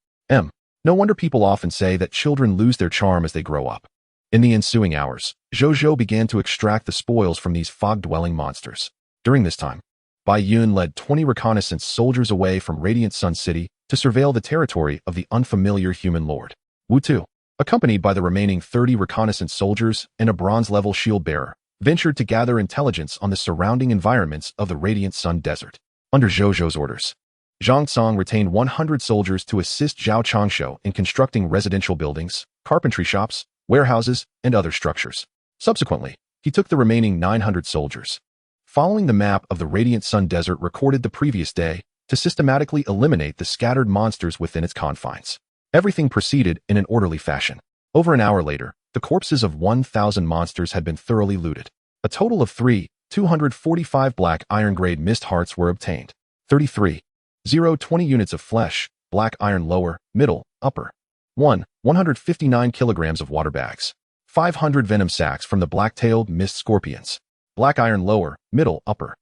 No wonder people often say that children lose their charm as they grow up. In the ensuing hours, Zhou Zhou began to extract the spoils from these fog-dwelling monsters. During this time, Bai Yun led 20 reconnaissance soldiers away from Radiant Sun City to surveil the territory of the unfamiliar human lord. Wu Tu, accompanied by the remaining 30 reconnaissance soldiers and a bronze-level shield-bearer, ventured to gather intelligence on the surrounding environments of the Radiant Sun Desert. Under Zhou Zhou's orders, Zhang Cong retained 100 soldiers to assist Zhao Changshu in constructing residential buildings, carpentry shops, warehouses, and other structures. Subsequently, he took the remaining 900 soldiers, following the map of the Radiant Sun Desert recorded the previous day, to systematically eliminate the scattered monsters within its confines. Everything proceeded in an orderly fashion. Over an hour later, the corpses of 1,000 monsters had been thoroughly looted. A total of 245 black iron-grade mist hearts were obtained. 20 units of flesh, black iron lower, middle, upper. 159 kilograms of water bags. 500 venom sacs from the black-tailed mist scorpions. Black iron lower, middle, upper.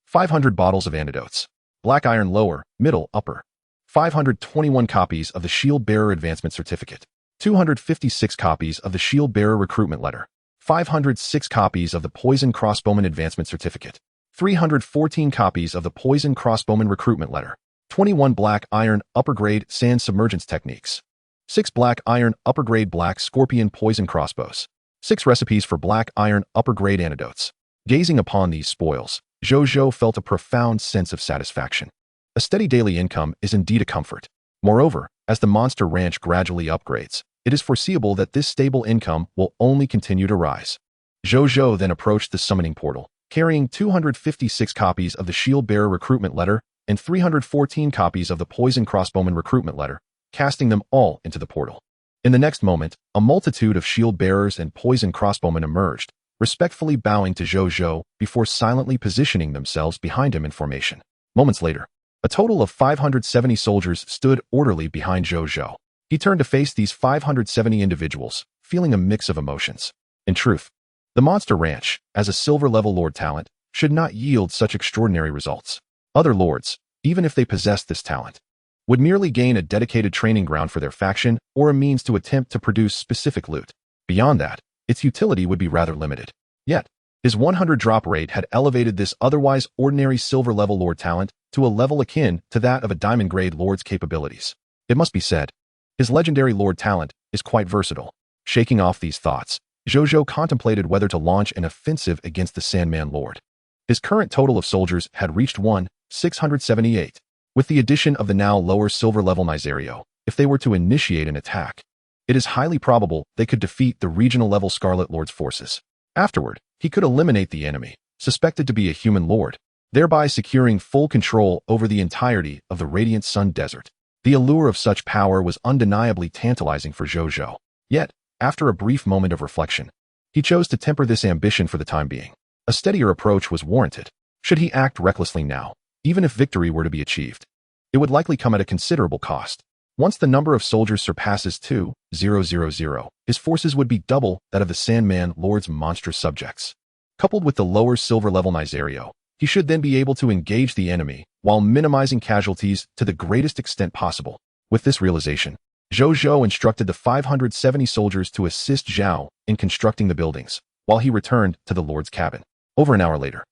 500 bottles of antidotes. Black iron lower, middle, upper. 521 copies of the Shield Bearer Advancement Certificate. 256 copies of the Shield Bearer Recruitment Letter. 506 copies of the Poison Crossbowman Advancement Certificate. 314 copies of the Poison Crossbowman Recruitment Letter. 21 black iron upper-grade sand submergence techniques. 6 black iron upper-grade black scorpion poison crossbows. 6 recipes for black iron upper-grade antidotes. Gazing upon these spoils, Zhou Zhou felt a profound sense of satisfaction. A steady daily income is indeed a comfort. Moreover, as the monster ranch gradually upgrades, it is foreseeable that this stable income will only continue to rise. Zhou Zhou then approached the summoning portal, carrying 256 copies of the Shield Bearer Recruitment Letter and 314 copies of the Poison Crossbowman Recruitment Letter, casting them all into the portal. In the next moment, a multitude of shield bearers and poison crossbowmen emerged, respectfully bowing to Zhou Zhou before silently positioning themselves behind him in formation. Moments later, a total of 570 soldiers stood orderly behind Zhou Zhou. He turned to face these 570 individuals, feeling a mix of emotions. In truth, the Monster Ranch, as a silver-level lord talent, should not yield such extraordinary results. Other lords, even if they possessed this talent, would merely gain a dedicated training ground for their faction or a means to attempt to produce specific loot. Beyond that, its utility would be rather limited. Yet, his 100 drop rate had elevated this otherwise ordinary silver-level lord talent to a level akin to that of a diamond-grade lord's capabilities. It must be said, his legendary lord talent is quite versatile. Shaking off these thoughts, Zhou Zhou contemplated whether to launch an offensive against the Sandman Lord. His current total of soldiers had reached 678. With the addition of the now lower silver-level Nizario, if they were to initiate an attack, it is highly probable they could defeat the regional-level Scarlet Lord's forces. Afterward, he could eliminate the enemy, suspected to be a human lord, thereby securing full control over the entirety of the Radiant Sun Desert. The allure of such power was undeniably tantalizing for Zhou Zhou. Yet, after a brief moment of reflection, he chose to temper this ambition for the time being. A steadier approach was warranted. Should he act recklessly now, even if victory were to be achieved, it would likely come at a considerable cost. Once the number of soldiers surpasses 2,000, his forces would be double that of the Sandman Lord's monstrous subjects. Coupled with the lower silver-level Nizario, he should then be able to engage the enemy while minimizing casualties to the greatest extent possible. With this realization, Zhou Zhou instructed the 570 soldiers to assist Zhao in constructing the buildings, while he returned to the Lord's cabin. Over an hour later,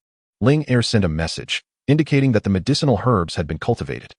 Ling Er sent a message, indicating that the medicinal herbs had been cultivated.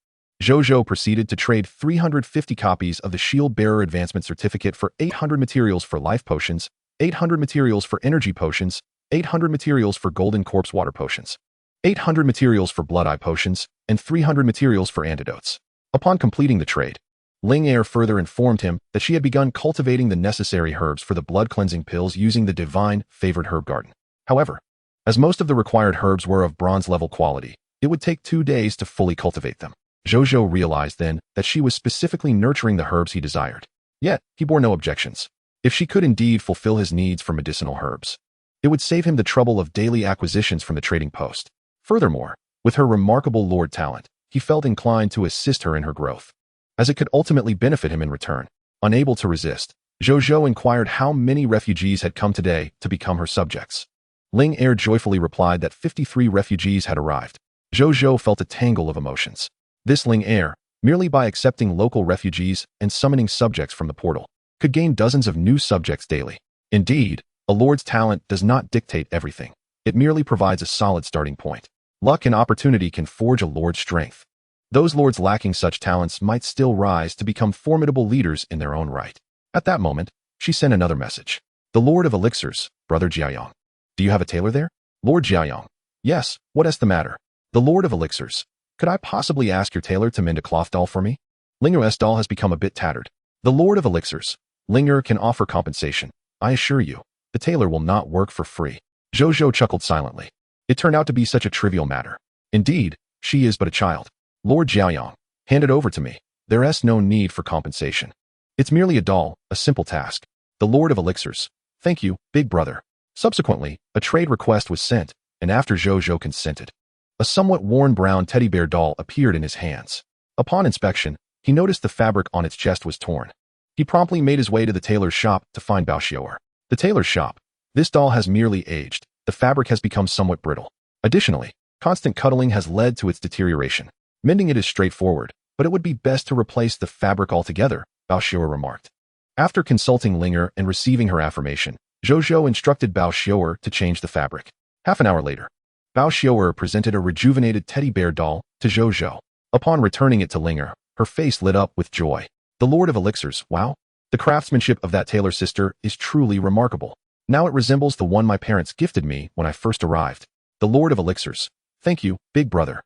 Zhou Zhou proceeded to trade 350 copies of the Shield Bearer Advancement Certificate for 800 materials for life potions, 800 materials for energy potions, 800 materials for golden corpse water potions, 800 materials for blood eye potions, and 300 materials for antidotes. Upon completing the trade, Ling Er further informed him that she had begun cultivating the necessary herbs for the blood-cleansing pills using the divine favored herb garden. However, as most of the required herbs were of bronze-level quality, it would take 2 days to fully cultivate them. Zhou Zhou realized then that she was specifically nurturing the herbs he desired. Yet, he bore no objections. If she could indeed fulfill his needs for medicinal herbs, it would save him the trouble of daily acquisitions from the trading post. Furthermore, with her remarkable lord talent, he felt inclined to assist her in her growth, as it could ultimately benefit him in return. Unable to resist, Zhou Zhou inquired how many refugees had come today to become her subjects. Ling Er joyfully replied that 53 refugees had arrived. Zhou Zhou felt a tangle of emotions. This Ling Er, merely by accepting local refugees and summoning subjects from the portal, could gain dozens of new subjects daily. Indeed, a lord's talent does not dictate everything. It merely provides a solid starting point. Luck and opportunity can forge a lord's strength. Those lords lacking such talents might still rise to become formidable leaders in their own right. At that moment, she sent another message. The Lord of Elixirs, Brother Jiayong. Do you have a tailor there? Lord Jiayong. Yes, what is the matter? The Lord of Elixirs. Could I possibly ask your tailor to mend a cloth doll for me? Linger's doll has become a bit tattered. The Lord of Elixirs. Linger can offer compensation. I assure you, the tailor will not work for free. Zhou Zhou chuckled silently. It turned out to be such a trivial matter. Indeed, she is but a child. Lord Jiayong, hand it over to me. There is no need for compensation. It's merely a doll, a simple task. The Lord of Elixirs. Thank you, big brother. Subsequently, a trade request was sent, and after Zhou Zhou consented, a somewhat worn brown teddy bear doll appeared in his hands. Upon inspection, he noticed the fabric on its chest was torn. He promptly made his way to the tailor's shop to find Bao Xiaoer. The tailor's shop. This doll has merely aged. The fabric has become somewhat brittle. Additionally, constant cuddling has led to its deterioration. Mending it is straightforward, but it would be best to replace the fabric altogether, Bao Xiaoer remarked. After consulting Linger and receiving her affirmation, Zhou Zhou instructed Bao Xiaoer to change the fabric. Half an hour later, Bao Xiaoer presented a rejuvenated teddy bear doll to Zhou Zhou. Upon returning it to Linger, her face lit up with joy. The Lord of Elixirs, wow! The craftsmanship of that tailor sister is truly remarkable. Now it resembles the one my parents gifted me when I first arrived. The Lord of Elixirs. Thank you, big brother.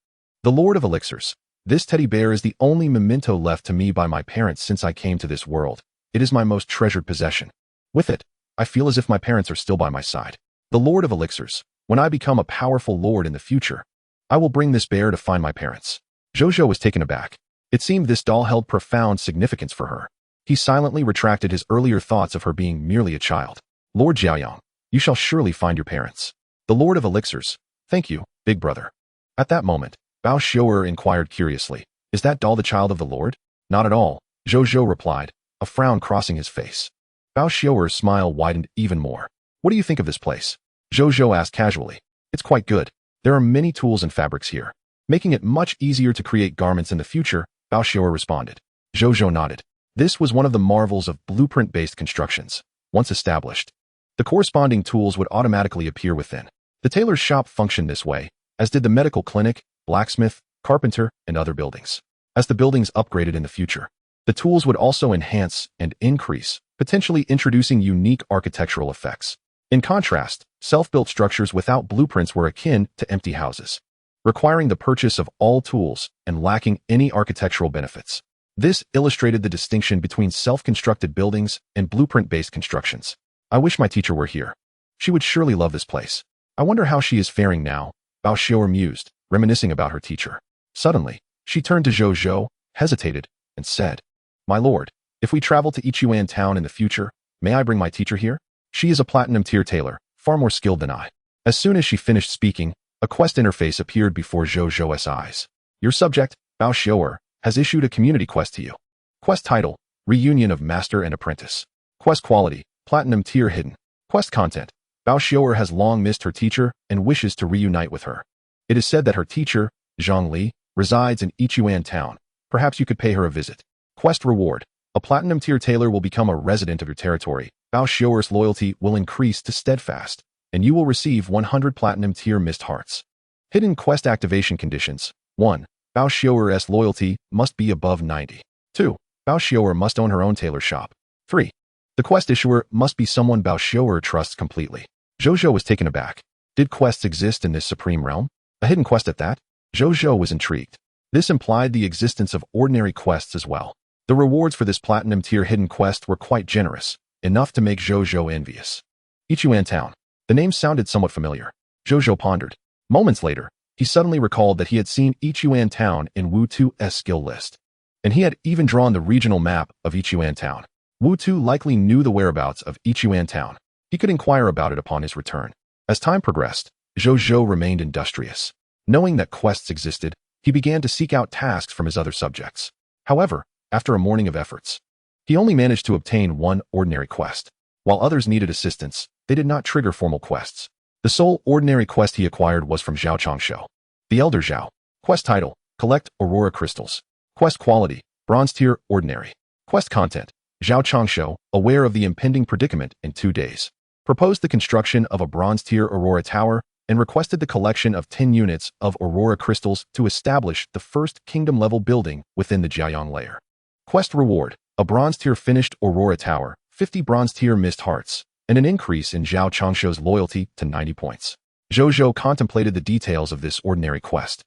The Lord of Elixirs. This teddy bear is the only memento left to me by my parents since I came to this world. It is my most treasured possession. With it, I feel as if my parents are still by my side. The Lord of Elixirs. When I become a powerful lord in the future, I will bring this bear to find my parents. Zhou Zhou was taken aback. It seemed this doll held profound significance for her. He silently retracted his earlier thoughts of her being merely a child. Lord Jiayong, you shall surely find your parents. The Lord of Elixirs. Thank you, big brother. At that moment, Bao Xiaoer inquired curiously, is that doll the child of the Lord? Not at all, Zhou Zhou replied, a frown crossing his face. Bao Xiaoer's smile widened even more. What do you think of this place? Zhou Zhou asked casually. It's quite good. There are many tools and fabrics here, making it much easier to create garments in the future, Bao Xiaoer responded. Zhou Zhou nodded. This was one of the marvels of blueprint-based constructions. Once established, the corresponding tools would automatically appear within. The tailor's shop functioned this way, as did the medical clinic, blacksmith, carpenter, and other buildings. As the buildings upgraded in the future, the tools would also enhance and increase, potentially introducing unique architectural effects. In contrast, self-built structures without blueprints were akin to empty houses, requiring the purchase of all tools and lacking any architectural benefits. This illustrated the distinction between self-constructed buildings and blueprint-based constructions. I wish my teacher were here. She would surely love this place. I wonder how she is faring now, Bao Xiaoer mused, reminiscing about her teacher. Suddenly, she turned to Zhou Zhou, hesitated, and said, My lord, if we travel to Yichuan town in the future, may I bring my teacher here? She is a platinum-tier tailor, far more skilled than I. As soon as she finished speaking, a quest interface appeared before Zhou Zhou's eyes. Your subject, Bao Xiaoer, has issued a community quest to you. Quest title, Reunion of Master and Apprentice. Quest quality, Platinum tier hidden. Quest content, Bao Xiaoer has long missed her teacher and wishes to reunite with her. It is said that her teacher, Zhang Li, resides in Yichuan town. Perhaps you could pay her a visit. Quest reward, a platinum tier tailor will become a resident of your territory. Bao Xiaoer's loyalty will increase to steadfast, and you will receive 100 platinum tier mist hearts. Hidden quest activation conditions. 1. Bao Xiaoer's loyalty must be above 90. 2. Bao Xiaoer must own her own tailor shop. 3. The quest issuer must be someone Bao Xiaoer trusts completely. Zhou Zhou was taken aback. Did quests exist in this supreme realm? A hidden quest at that? Zhou Zhou was intrigued. This implied the existence of ordinary quests as well. The rewards for this platinum tier hidden quest were quite generous, enough to make Zhou Zhou envious. Yichuan Town. The name sounded somewhat familiar. Zhou Zhou pondered. Moments later, he suddenly recalled that he had seen Yichuan Town in Wu Tu's skill list. And he had even drawn the regional map of Yichuan Town. Wu Tu likely knew the whereabouts of Yichuan Town. He could inquire about it upon his return. As time progressed, Zhou Zhou remained industrious. Knowing that quests existed, he began to seek out tasks from his other subjects. However, after a morning of efforts, he only managed to obtain one ordinary quest. While others needed assistance, they did not trigger formal quests. The sole ordinary quest he acquired was from Zhao Changshou, the Elder Zhao. Quest title: Collect Aurora Crystals. Quest quality: Bronze tier, ordinary. Quest content: Zhao Changshou, aware of the impending predicament in 2 days, proposed the construction of a bronze tier Aurora Tower and requested the collection of 10 units of Aurora Crystals to establish the first kingdom-level building within the Jiayang layer. Quest reward: a bronze tier finished Aurora Tower, 50 bronze tier mist hearts, and an increase in Zhao Changshou's loyalty to 90 points. Zhou Zhou contemplated the details of this ordinary quest,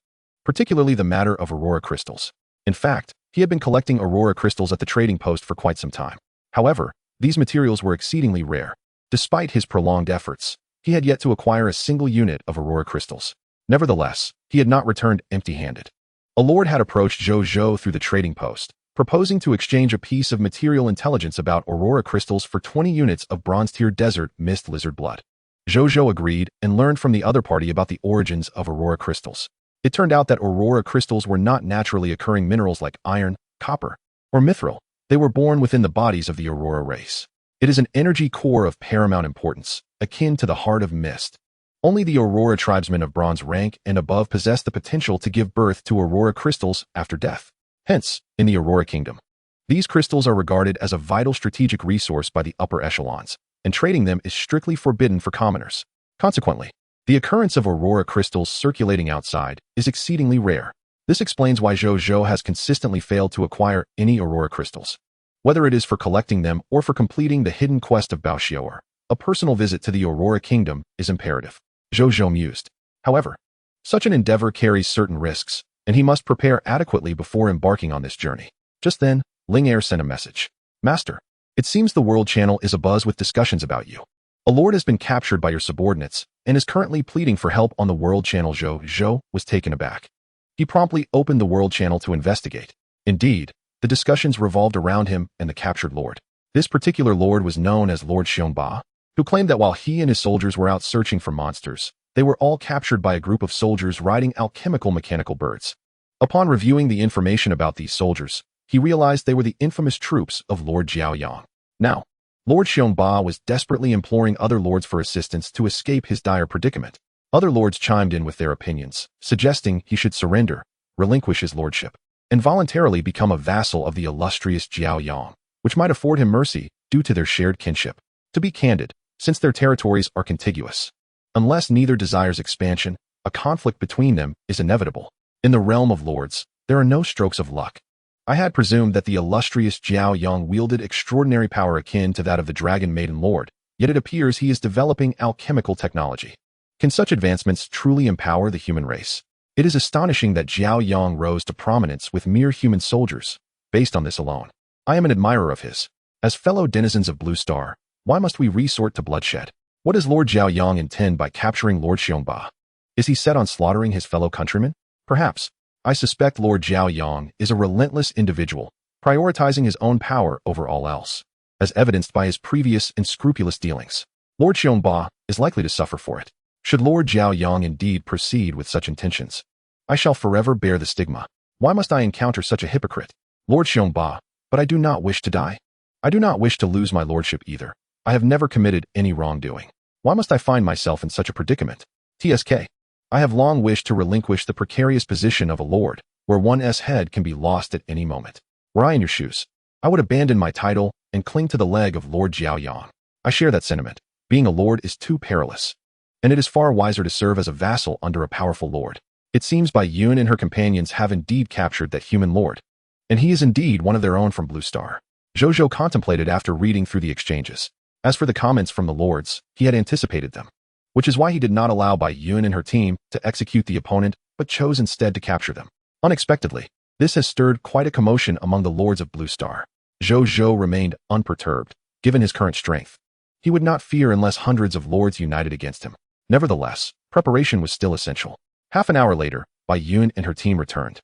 particularly the matter of Aurora Crystals. In fact, he had been collecting Aurora Crystals at the trading post for quite some time. However, these materials were exceedingly rare. Despite his prolonged efforts, he had yet to acquire a single unit of Aurora Crystals. Nevertheless, he had not returned empty-handed. A lord had approached Zhou Zhou through the trading post, proposing to exchange a piece of material intelligence about Aurora Crystals for 20 units of bronze-tier desert mist lizard blood. Zhou Zhou agreed and learned from the other party about the origins of Aurora Crystals. It turned out that Aurora Crystals were not naturally occurring minerals like iron, copper, or mithril. They were born within the bodies of the Aurora race. It is an energy core of paramount importance, akin to the heart of mist. Only the Aurora tribesmen of bronze rank and above possess the potential to give birth to Aurora Crystals after death. Hence, in the Aurora Kingdom, these crystals are regarded as a vital strategic resource by the upper echelons, and trading them is strictly forbidden for commoners. Consequently, the occurrence of Aurora Crystals circulating outside is exceedingly rare. This explains why Zhou Zhou has consistently failed to acquire any Aurora Crystals. Whether it is for collecting them or for completing the hidden quest of Baoxior, a personal visit to the Aurora Kingdom is imperative. Zhou Zhou mused. However, such an endeavor carries certain risks, and he must prepare adequately before embarking on this journey. Just then, Ling Er sent a message. Master, it seems the World Channel is abuzz with discussions about you. A lord has been captured by your subordinates and is currently pleading for help on the World Channel. Zhou Zhou was taken aback. He promptly opened the World Channel to investigate. Indeed, the discussions revolved around him and the captured lord. This particular lord was known as Lord Xiongba, who claimed that while he and his soldiers were out searching for monsters, they were all captured by a group of soldiers riding alchemical mechanical birds. Upon reviewing the information about these soldiers, he realized they were the infamous troops of Lord Jiaoyang. Now, Lord Xiongba was desperately imploring other lords for assistance to escape his dire predicament. Other lords chimed in with their opinions, suggesting he should surrender, relinquish his lordship, and voluntarily become a vassal of the illustrious Jiaoyang, which might afford him mercy due to their shared kinship. To be candid, since their territories are contiguous, unless neither desires expansion, a conflict between them is inevitable. In the realm of lords, there are no strokes of luck. I had presumed that the illustrious Jiaoyang wielded extraordinary power akin to that of the Dragon Maiden Lord, yet it appears he is developing alchemical technology. Can such advancements truly empower the human race? It is astonishing that Jiaoyang rose to prominence with mere human soldiers. Based on this alone, I am an admirer of his. As fellow denizens of Blue Star, why must we resort to bloodshed? What does Lord Jiaoyang intend by capturing Lord Xiongba? Is he set on slaughtering his fellow countrymen? Perhaps. I suspect Lord Jiaoyang is a relentless individual, prioritizing his own power over all else. As evidenced by his previous and scrupulous dealings, Lord Xiongba is likely to suffer for it. Should Lord Jiaoyang indeed proceed with such intentions, I shall forever bear the stigma. Why must I encounter such a hypocrite? Lord Xiongba, but I do not wish to die. I do not wish to lose my lordship either. I have never committed any wrongdoing. Why must I find myself in such a predicament? TSK. I have long wished to relinquish the precarious position of a lord, where one's head can be lost at any moment. Were I in your shoes, I would abandon my title and cling to the leg of Lord Jiaoyang. I share that sentiment. Being a lord is too perilous, and it is far wiser to serve as a vassal under a powerful lord. It seems Bai Yun and her companions have indeed captured that human lord, and he is indeed one of their own from Blue Star. Zhou Zhou contemplated after reading through the exchanges. As for the comments from the lords, he had anticipated them, which is why he did not allow Bai Yun and her team to execute the opponent, but chose instead to capture them. Unexpectedly, This has stirred quite a commotion among the lords of Blue Star. Zhou Zhou remained unperturbed, given his current strength. He would not fear unless hundreds of lords united against him. Nevertheless, preparation was still essential. Half an hour later, Bai Yun and her team returned,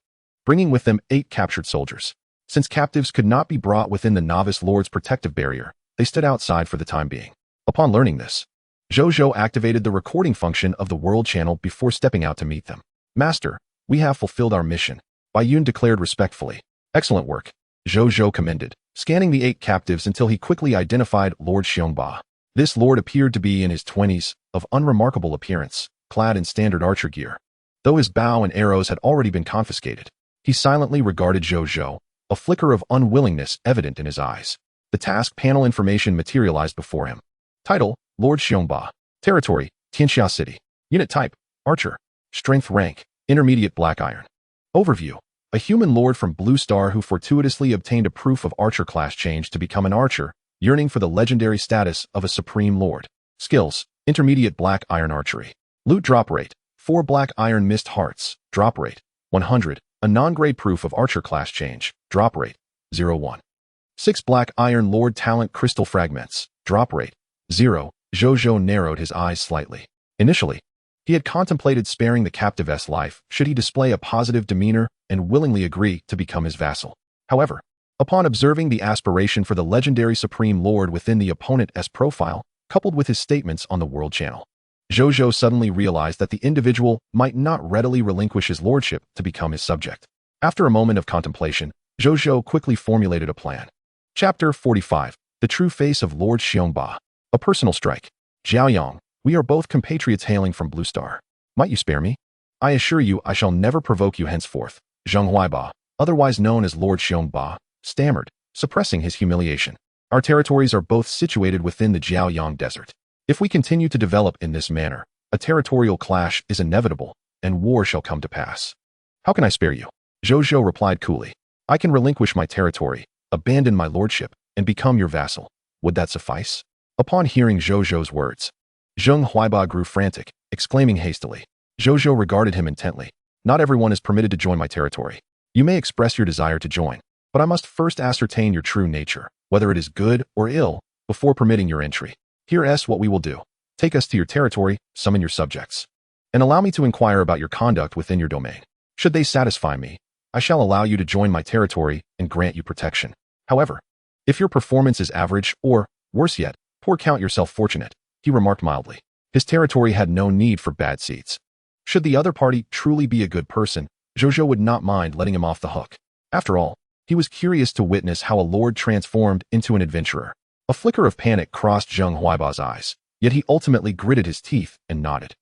bringing with them 8 captured soldiers. Since captives could not be brought within the novice lord's protective barrier, they stood outside for the time being. Upon learning this, Zhou Zhou activated the recording function of the world channel before stepping out to meet them. Master, we have fulfilled our mission, Bai Yun declared respectfully. Excellent work, Zhou Zhou commended, scanning the 8 captives until he quickly identified Lord Xiongba. This lord appeared to be in his 20s, of unremarkable appearance, clad in standard archer gear. Though his bow and arrows had already been confiscated, he silently regarded Zhou Zhou, a flicker of unwillingness evident in his eyes. The task panel information materialized before him. Title, Lord Xiongba. Territory, Tianxia City. Unit type, Archer. Strength rank, Intermediate Black Iron. Overview. A human lord from Blue Star who fortuitously obtained a proof of Archer class change to become an Archer, yearning for the legendary status of a Supreme Lord. Skills, Intermediate Black Iron Archery. Loot drop rate, 4 Black Iron Mist Hearts, drop rate, 100. A non-grade proof of Archer class change, drop rate, 0.1. 6 Black Iron Lord Talent Crystal Fragments, drop rate, 0. Zhou Zhou narrowed his eyes slightly. Initially, he had contemplated sparing the captive's life should he display a positive demeanor and willingly agree to become his vassal. However, upon observing the aspiration for the legendary Supreme Lord within the opponent's profile, coupled with his statements on the World Channel, Zhou Zhou suddenly realized that the individual might not readily relinquish his lordship to become his subject. After a moment of contemplation, Zhou Zhou quickly formulated a plan. Chapter 45. The True Face of Lord Xiongba. A Personal Strike. Zhaoyang, we are both compatriots hailing from Blue Star. Might you spare me? I assure you I shall never provoke you henceforth. Zheng Huaiba, otherwise known as Lord Xiongba, stammered, suppressing his humiliation. Our territories are both situated within the Zhaoyang Desert. If we continue to develop in this manner, a territorial clash is inevitable, and war shall come to pass. How can I spare you? Zhou Zhou replied coolly. I can relinquish my territory, abandon my lordship, and become your vassal. Would that suffice? Upon hearing Zhou Zhou's words, Zheng Huaiba grew frantic, exclaiming hastily. Zhou Zhou regarded him intently. Not everyone is permitted to join my territory. You may express your desire to join, but I must first ascertain your true nature, whether it is good or ill, before permitting your entry. Here's what we will do. Take us to your territory, summon your subjects, and allow me to inquire about your conduct within your domain. Should they satisfy me, I shall allow you to join my territory and grant you protection. However, if your performance is average or, worse yet, poor, count yourself fortunate, he remarked mildly. His territory had no need for bad seeds. Should the other party truly be a good person, Zhou Zhou would not mind letting him off the hook. After all, he was curious to witness how a lord transformed into an adventurer. A flicker of panic crossed Zheng Huaiba's eyes, yet he ultimately gritted his teeth and nodded.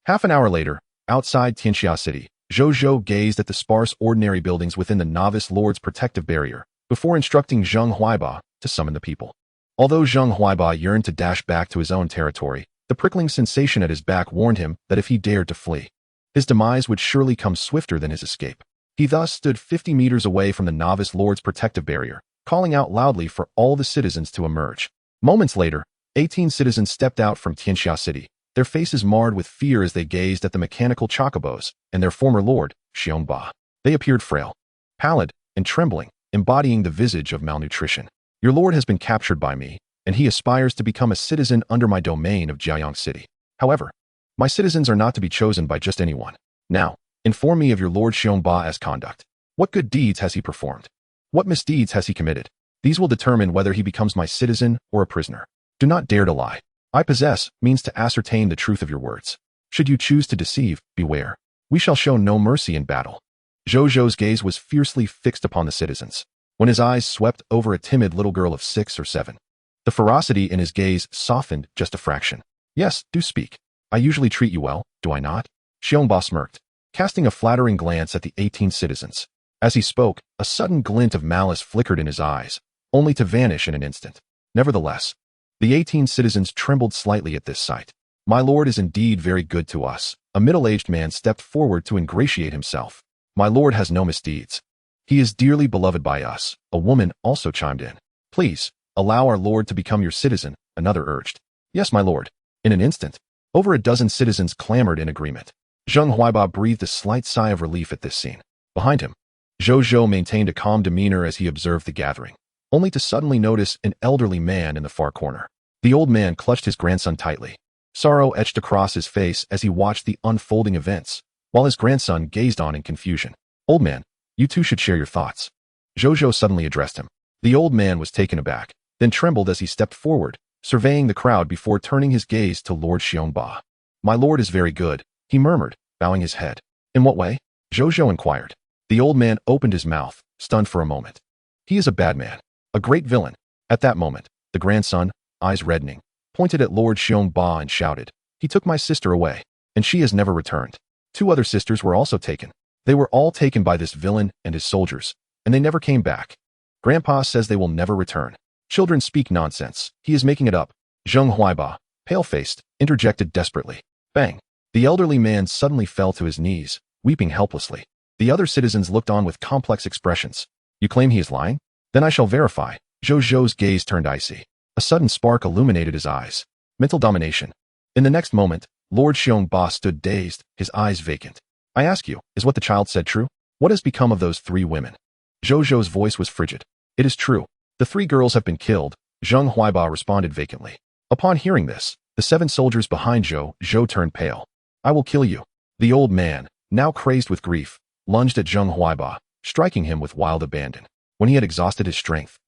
Half an hour later, outside Tianxia City, Zhou Zhou gazed at the sparse ordinary buildings within the novice lord's protective barrier, before instructing Zheng Huaiba to summon the people. Although Zheng Huaiba yearned to dash back to his own territory, the prickling sensation at his back warned him that if he dared to flee, his demise would surely come swifter than his escape. He thus stood 50 meters away from the novice lord's protective barrier, calling out loudly for all the citizens to emerge. Moments later, 18 citizens stepped out from Tianxia City, their faces marred with fear as they gazed at the mechanical chocobos and their former lord, Xiongba. They appeared frail, pallid, and trembling, embodying the visage of malnutrition. Your lord has been captured by me, and he aspires to become a citizen under my domain of Jiayang City. However, my citizens are not to be chosen by just anyone. Now, inform me of your lord Xiongba's conduct. What good deeds has he performed? What misdeeds has he committed? These will determine whether he becomes my citizen or a prisoner. Do not dare to lie. I possess means to ascertain the truth of your words. Should you choose to deceive, beware. We shall show no mercy in battle. Zhou Zhou's gaze was fiercely fixed upon the citizens, when his eyes swept over a timid little girl of 6 or 7. The ferocity in his gaze softened just a fraction. Yes, do speak. I usually treat you well, do I not? Xiongba smirked, casting a flattering glance at the 18 citizens. As he spoke, a sudden glint of malice flickered in his eyes, only to vanish in an instant. Nevertheless, the 18 citizens trembled slightly at this sight. My lord is indeed very good to us. A middle-aged man stepped forward to ingratiate himself. My lord has no misdeeds. He is dearly beloved by us. A woman also chimed in. Please, allow our lord to become your citizen, another urged. Yes, my lord. In an instant, over a dozen citizens clamored in agreement. Zheng Huaiba breathed a slight sigh of relief at this scene. Behind him, Zhou Zhou maintained a calm demeanor as he observed the gathering, only to suddenly notice an elderly man in the far corner. The old man clutched his grandson tightly. Sorrow etched across his face as he watched the unfolding events, while his grandson gazed on in confusion. "Old man, you two should share your thoughts." Zhou Zhou suddenly addressed him. The old man was taken aback, then trembled as he stepped forward, surveying the crowd before turning his gaze to Lord Xiongba. "My lord is very good," he murmured, bowing his head. "In what way?" Zhou Zhou inquired. The old man opened his mouth, stunned for a moment. "He is a bad man, a great villain." At that moment, the grandson, eyes reddening, pointed at Lord Xiongba and shouted, "He took my sister away, and she has never returned. 2 other sisters were also taken. They were all taken by this villain and his soldiers, and they never came back. Grandpa says they will never return. Children speak nonsense. He is making it up." Zheng Huaiba, pale-faced, interjected desperately. Bang! The elderly man suddenly fell to his knees, weeping helplessly. The other citizens looked on with complex expressions. "You claim he is lying? Then I shall verify." Zhou Zhou's gaze turned icy. A sudden spark illuminated his eyes. Mental domination. In the next moment, Lord Xiongba stood dazed, his eyes vacant. "I ask you, is what the child said true? What has become of those 3 women?" Zhou Zhou's voice was frigid. "It is true. The 3 girls have been killed," Zheng Huaiba responded vacantly. Upon hearing this, the 7 soldiers behind Zhou Zhou turned pale. "I will kill you." The old man, now crazed with grief, lunged at Zheng Huaiba, striking him with wild abandon. When he had exhausted his strength,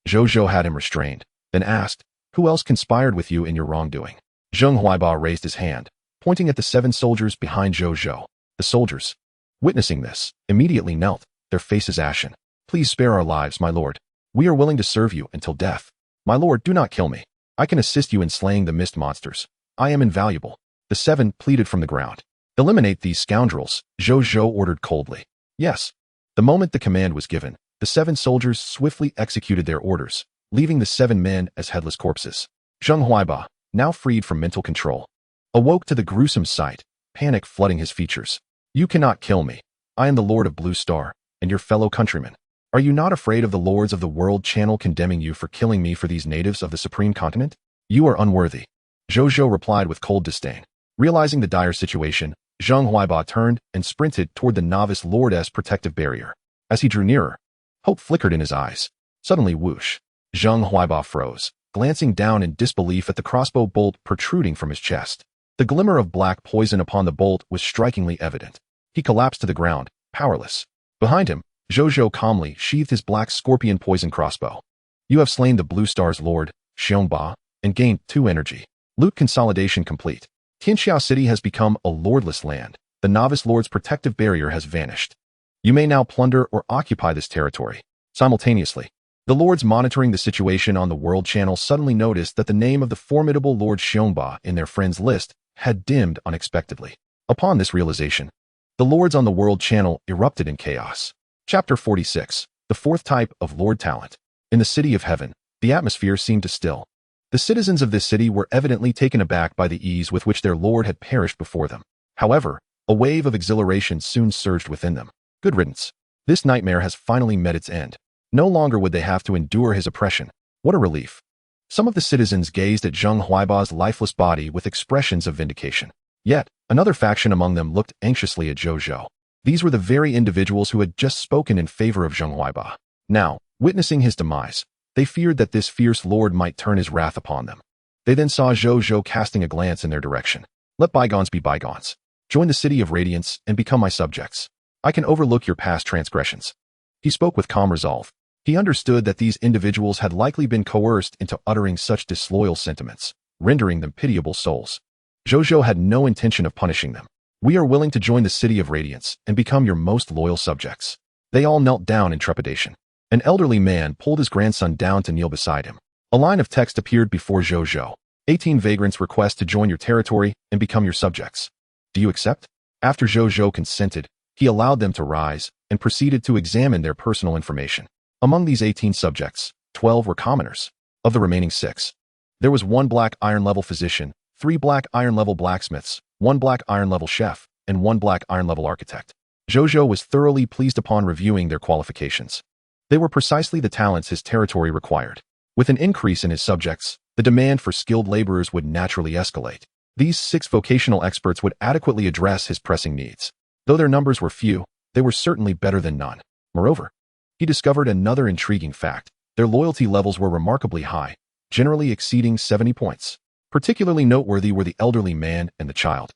Zhou Zhou had him restrained, then asked, "Who else conspired with you in your wrongdoing?" Zheng Huaiba raised his hand, pointing at the 7 soldiers behind Zhou Zhou. The soldiers, witnessing this, immediately knelt, their faces ashen. "Please spare our lives, my lord. We are willing to serve you until death. My lord, do not kill me. I can assist you in slaying the mist monsters. I am invaluable." The 7 pleaded from the ground. "Eliminate these scoundrels," Zhou Zhou ordered coldly. "Yes." The moment the command was given, the 7 soldiers swiftly executed their orders, leaving the 7 men as headless corpses. Zheng Huaiba, now freed from mental control, awoke to the gruesome sight, panic flooding his features. "You cannot kill me. I am the Lord of Blue Star, and your fellow countrymen. Are you not afraid of the lords of the world channel condemning you for killing me for these natives of the supreme continent? You are unworthy." Zhou Zhou replied with cold disdain. Realizing the dire situation, Zheng Huaiba turned and sprinted toward the novice lord's protective barrier. As he drew nearer, hope flickered in his eyes. Suddenly, whoosh! Zheng Huaiba froze, glancing down in disbelief at the crossbow bolt protruding from his chest. The glimmer of black poison upon the bolt was strikingly evident. He collapsed to the ground, powerless. Behind him, Zhou Zhou calmly sheathed his black scorpion poison crossbow. "You have slain the Blue Star's lord, Xiongba, and gained 2 energy. Loot consolidation complete. Tianxiao City has become a lordless land. The novice lord's protective barrier has vanished. You may now plunder or occupy this territory." Simultaneously, the lords monitoring the situation on the World Channel suddenly noticed that the name of the formidable Lord Xiongba in their friends list had dimmed unexpectedly. Upon this realization, the lords on the World Channel erupted in chaos. Chapter 46. The 4th type of Lord Talent. In the City of Heaven, the atmosphere seemed to still. The citizens of this city were evidently taken aback by the ease with which their lord had perished before them. However, a wave of exhilaration soon surged within them. Good riddance. This nightmare has finally met its end. No longer would they have to endure his oppression. What a relief. Some of the citizens gazed at Zheng Huaiba's lifeless body with expressions of vindication. Yet, another faction among them looked anxiously at Zhou Zhou. These were the very individuals who had just spoken in favor of Zheng Huaiba. Now, witnessing his demise, they feared that this fierce lord might turn his wrath upon them. They then saw Zhou Zhou casting a glance in their direction. "Let bygones be bygones. Join the City of Radiance and become my subjects. I can overlook your past transgressions." He spoke with calm resolve. He understood that these individuals had likely been coerced into uttering such disloyal sentiments, rendering them pitiable souls. Zhou Zhou had no intention of punishing them. "We are willing to join the City of Radiance and become your most loyal subjects." They all knelt down in trepidation. An elderly man pulled his grandson down to kneel beside him. A line of text appeared before Zhou Zhou. 18 vagrants request to join your territory and become your subjects. Do you accept? After Zhou Zhou consented, he allowed them to rise and proceeded to examine their personal information. Among these 18 subjects, 12 were commoners. Of the remaining 6, there was 1 black iron level physician, 3 black iron level blacksmiths, 1 black iron level chef, and 1 black iron level architect. Zhou Zhou was thoroughly pleased upon reviewing their qualifications. They were precisely the talents his territory required. With an increase in his subjects, the demand for skilled laborers would naturally escalate. These 6 vocational experts would adequately address his pressing needs. Though their numbers were few, they were certainly better than none. Moreover, he discovered another intriguing fact. Their loyalty levels were remarkably high, generally exceeding 70 points. Particularly noteworthy were the elderly man and the child,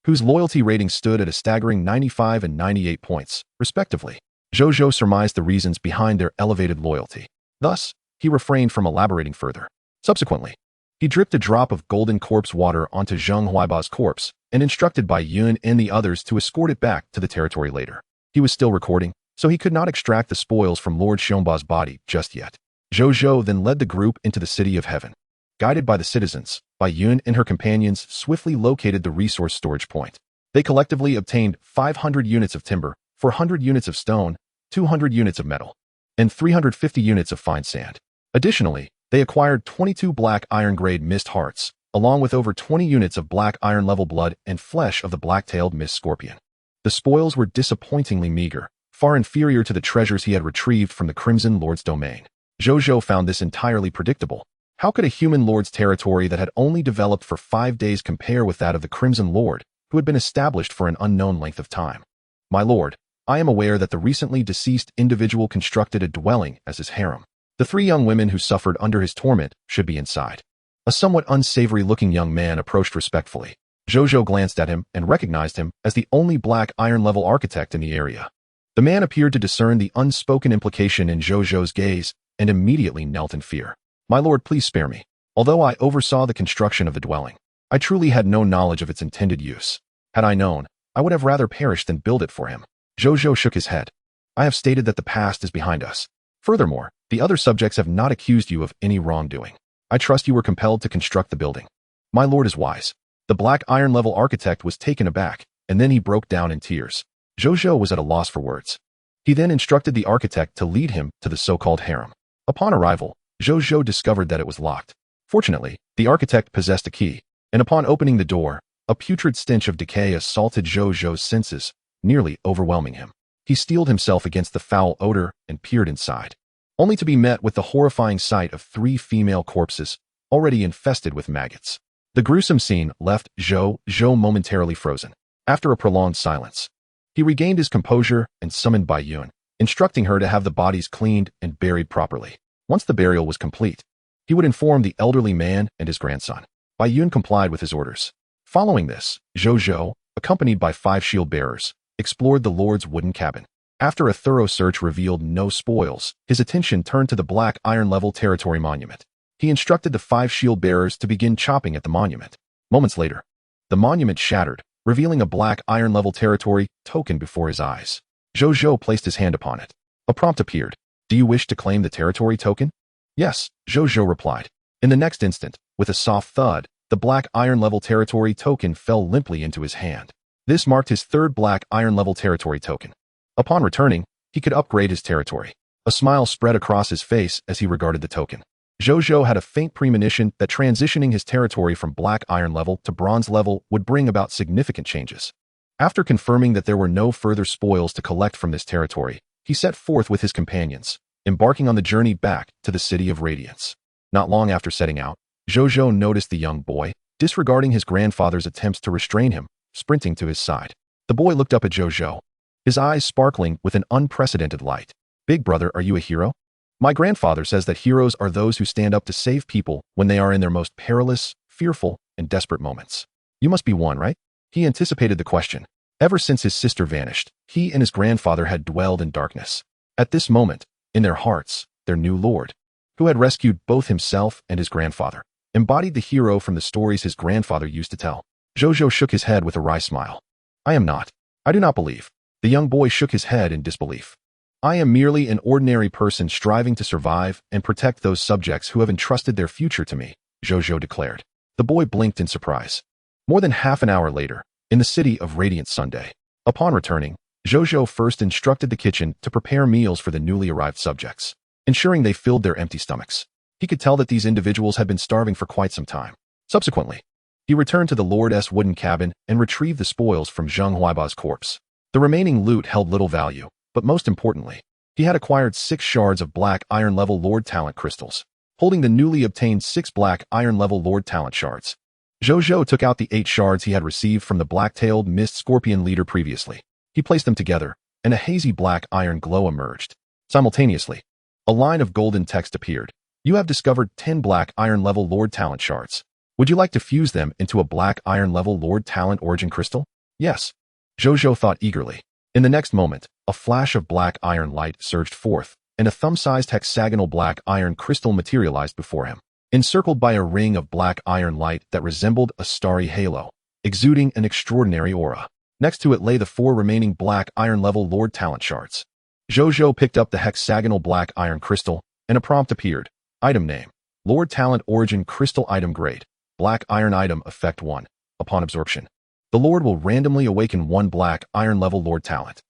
whose loyalty rating stood at a staggering 95 and 98 points, respectively. Zhou Zhou surmised the reasons behind their elevated loyalty. Thus, he refrained from elaborating further. Subsequently, he dripped a drop of golden corpse water onto Zheng Huaiba's corpse and instructed Bai Yun and the others to escort it back to the territory later. He was still recording, so he could not extract the spoils from Lord Xiongba's body just yet. Zhou Zhou then led the group into the City of Heaven. Guided by the citizens, Bai Yun and her companions swiftly located the resource storage point. They collectively obtained 500 units of timber, 400 units of stone, 200 units of metal, and 350 units of fine sand. Additionally, they acquired 22 black iron-grade mist hearts, along with over 20 units of black iron-level blood and flesh of the black-tailed mist scorpion. The spoils were disappointingly meager, far inferior to the treasures he had retrieved from the Crimson Lord's domain. Zhou Zhou found this entirely predictable. How could a human lord's territory that had only developed for 5 days compare with that of the Crimson Lord, who had been established for an unknown length of time? My lord, I am aware that the recently deceased individual constructed a dwelling as his harem. The 3 young women who suffered under his torment should be inside. A somewhat unsavory-looking young man approached respectfully. Zhou Zhou glanced at him and recognized him as the only black iron-level architect in the area. The man appeared to discern the unspoken implication in Zhou Zhou's gaze and immediately knelt in fear. My lord, please spare me. Although I oversaw the construction of the dwelling, I truly had no knowledge of its intended use. Had I known, I would have rather perished than build it for him. Zhou Zhou shook his head. I have stated that the past is behind us. Furthermore, the other subjects have not accused you of any wrongdoing. I trust you were compelled to construct the building. My lord is wise. The black iron-level architect was taken aback, and then he broke down in tears. Zhou Zhou was at a loss for words. He then instructed the architect to lead him to the so-called harem. Upon arrival, Zhou Zhou discovered that it was locked. Fortunately, the architect possessed a key, and upon opening the door, a putrid stench of decay assaulted Zhou Zhou's senses, nearly overwhelming him. He steeled himself against the foul odor and peered inside, only to be met with the horrifying sight of 3 female corpses, already infested with maggots. The gruesome scene left Zhou Zhou momentarily frozen. After a prolonged silence, he regained his composure and summoned Bai Yun, instructing her to have the bodies cleaned and buried properly. Once the burial was complete, he would inform the elderly man and his grandson. Bai Yun complied with his orders. Following this, Zhou Zhou, accompanied by 5 shield-bearers, explored the Lord's wooden cabin. After a thorough search revealed no spoils, his attention turned to the black iron-level territory monument. He instructed the 5 shield-bearers to begin chopping at the monument. Moments later, the monument shattered, revealing a black iron-level territory token before his eyes. Zhou Zhou placed his hand upon it. A prompt appeared. Do you wish to claim the territory token? Yes, Zhou Zhou replied. In the next instant, with a soft thud, the black iron-level territory token fell limply into his hand. This marked his 3rd black iron-level territory token. Upon returning, he could upgrade his territory. A smile spread across his face as he regarded the token. Zhou Zhou had a faint premonition that transitioning his territory from black iron level to bronze level would bring about significant changes. After confirming that there were no further spoils to collect from this territory, he set forth with his companions, embarking on the journey back to the City of Radiance. Not long after setting out, Zhou Zhou noticed the young boy, disregarding his grandfather's attempts to restrain him, sprinting to his side. The boy looked up at Zhou Zhou, his eyes sparkling with an unprecedented light. Big brother, are you a hero? My grandfather says that heroes are those who stand up to save people when they are in their most perilous, fearful, and desperate moments. You must be one, right? He anticipated the question. Ever since his sister vanished, he and his grandfather had dwelled in darkness. At this moment, in their hearts, their new lord, who had rescued both himself and his grandfather, embodied the hero from the stories his grandfather used to tell. Zhou Zhou shook his head with a wry smile. I am not. I do not believe. The young boy shook his head in disbelief. I am merely an ordinary person striving to survive and protect those subjects who have entrusted their future to me, Zhou Zhou declared. The boy blinked in surprise. More than half an hour later, in the City of Radiant Sunday, upon returning, Zhou Zhou first instructed the kitchen to prepare meals for the newly arrived subjects, ensuring they filled their empty stomachs. He could tell that these individuals had been starving for quite some time. Subsequently, he returned to the Lord's wooden cabin and retrieved the spoils from Zheng Huaiba's corpse. The remaining loot held little value, but most importantly, he had acquired 6 shards of black iron-level Lord Talent crystals, holding the newly obtained 6 black iron-level Lord Talent shards. Zhou Zhou took out the 8 shards he had received from the black-tailed mist scorpion leader previously. He placed them together, and a hazy black iron glow emerged. Simultaneously, a line of golden text appeared. You have discovered 10 black iron level Lord Talent shards. Would you like to fuse them into a black iron level Lord Talent origin crystal? Yes. Zhou Zhou thought eagerly. In the next moment, a flash of black iron light surged forth, and a thumb-sized hexagonal black iron crystal materialized before him, encircled by a ring of black iron light that resembled a starry halo, exuding an extraordinary aura. Next to it lay the 4 remaining black iron level Lord Talent shards. Zhou Zhou picked up the hexagonal black iron crystal, and a prompt appeared. Item name: Lord Talent Origin Crystal Item Grade. Black Iron Item Effect 1. Upon absorption, the Lord will randomly awaken 1 black iron level Lord Talent.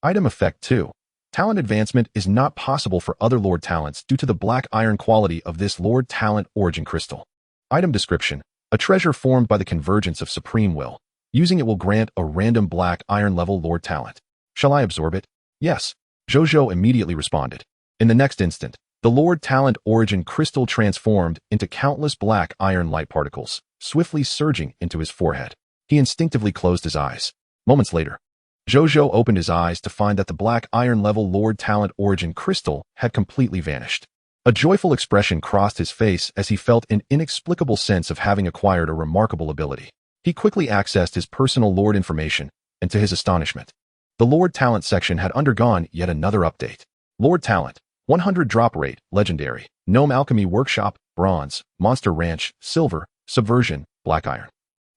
Item Effect 2. Talent advancement is not possible for other Lord Talents due to the black iron quality of this Lord Talent Origin Crystal. Item Description: a treasure formed by the convergence of supreme will. Using it will grant a random black iron level Lord Talent. Shall I absorb it? Yes. Zhou Zhou immediately responded. In the next instant, the Lord Talent Origin Crystal transformed into countless black iron light particles, swiftly surging into his forehead. He instinctively closed his eyes. Moments later, Zhou Zhou opened his eyes to find that the black iron level Lord Talent Origin Crystal had completely vanished. A joyful expression crossed his face as he felt an inexplicable sense of having acquired a remarkable ability. He quickly accessed his personal Lord information, and to his astonishment, the Lord Talent section had undergone yet another update. Lord Talent: 100 drop rate, legendary, Gnome Alchemy Workshop, bronze, Monster Ranch, silver, subversion, black iron.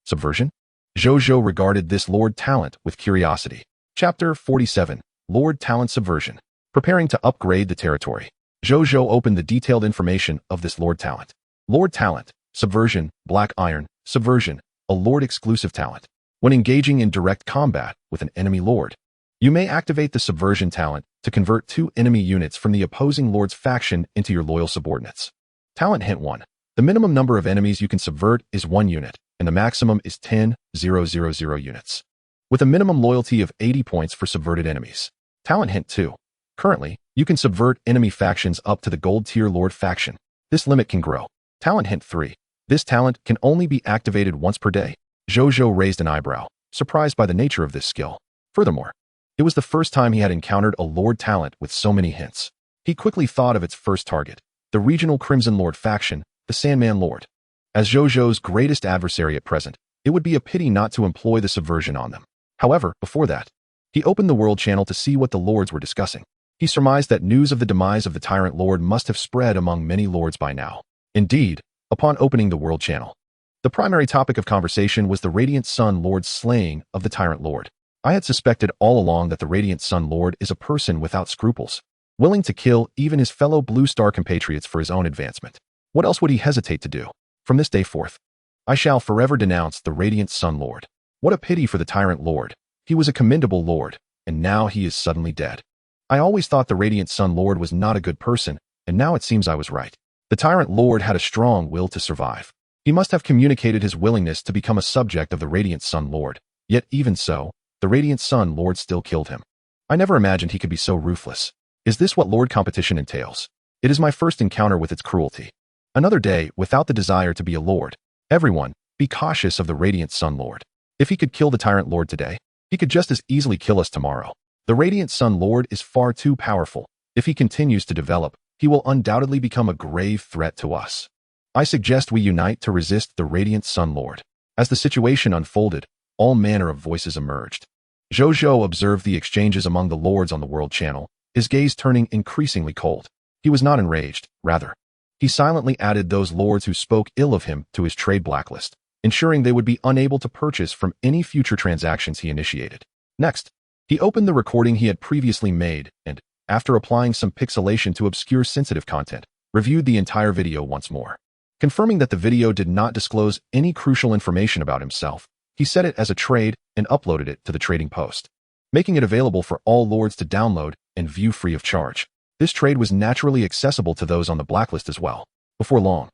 Subversion? Zhou Zhou regarded this Lord Talent with curiosity. Chapter 47, Lord Talent Subversion. Preparing to upgrade the territory, Zhou Zhou opened the detailed information of this Lord Talent. Lord Talent: Subversion, black iron, subversion, a Lord exclusive talent. When engaging in direct combat with an enemy Lord, you may activate the Subversion talent to convert 2 enemy units from the opposing Lord's faction into your loyal subordinates. Talent Hint 1. The minimum number of enemies you can subvert is 1 unit, and the maximum is 10,000 units, with a minimum loyalty of 80 points for subverted enemies. Talent Hint 2. Currently, you can subvert enemy factions up to the Gold Tier Lord faction. This limit can grow. Talent Hint 3. This talent can only be activated once per day. Zhou Zhou raised an eyebrow, surprised by the nature of this skill. Furthermore, it was the first time he had encountered a Lord Talent with so many hints. He quickly thought of its first target, the regional Crimson Lord faction, the Sandman Lord. As Zhou Zhou's greatest adversary at present, it would be a pity not to employ the subversion on them. However, before that, he opened the World Channel to see what the Lords were discussing. He surmised that news of the demise of the Tyrant Lord must have spread among many Lords by now. Indeed, upon opening the World Channel, the primary topic of conversation was the Radiant Sun Lord's slaying of the Tyrant Lord. I had suspected all along that the Radiant Sun Lord is a person without scruples, willing to kill even his fellow Blue Star compatriots for his own advancement. What else would he hesitate to do? From this day forth, I shall forever denounce the Radiant Sun Lord. What a pity for the Tyrant Lord. He was a commendable Lord, and now he is suddenly dead. I always thought the Radiant Sun Lord was not a good person, and now it seems I was right. The Tyrant Lord had a strong will to survive. He must have communicated his willingness to become a subject of the Radiant Sun Lord. Yet even so, the Radiant Sun Lord still killed him. I never imagined he could be so ruthless. Is this what Lord competition entails? It is my first encounter with its cruelty. Another day without the desire to be a Lord. Everyone, be cautious of the Radiant Sun Lord. If he could kill the Tyrant Lord today, he could just as easily kill us tomorrow. The Radiant Sun Lord is far too powerful. If he continues to develop, he will undoubtedly become a grave threat to us. I suggest we unite to resist the Radiant Sun Lord. As the situation unfolded, all manner of voices emerged. Zhou Zhou observed the exchanges among the Lords on the World Channel, his gaze turning increasingly cold. He was not enraged, rather. He silently added those Lords who spoke ill of him to his trade blacklist, ensuring they would be unable to purchase from any future transactions he initiated. Next, he opened the recording he had previously made and, after applying some pixelation to obscure sensitive content, reviewed the entire video once more. Confirming that the video did not disclose any crucial information about himself, he set it as a trade and uploaded it to the trading post, making it available for all Lords to download and view free of charge. This trade was naturally accessible to those on the blacklist as well. Before long,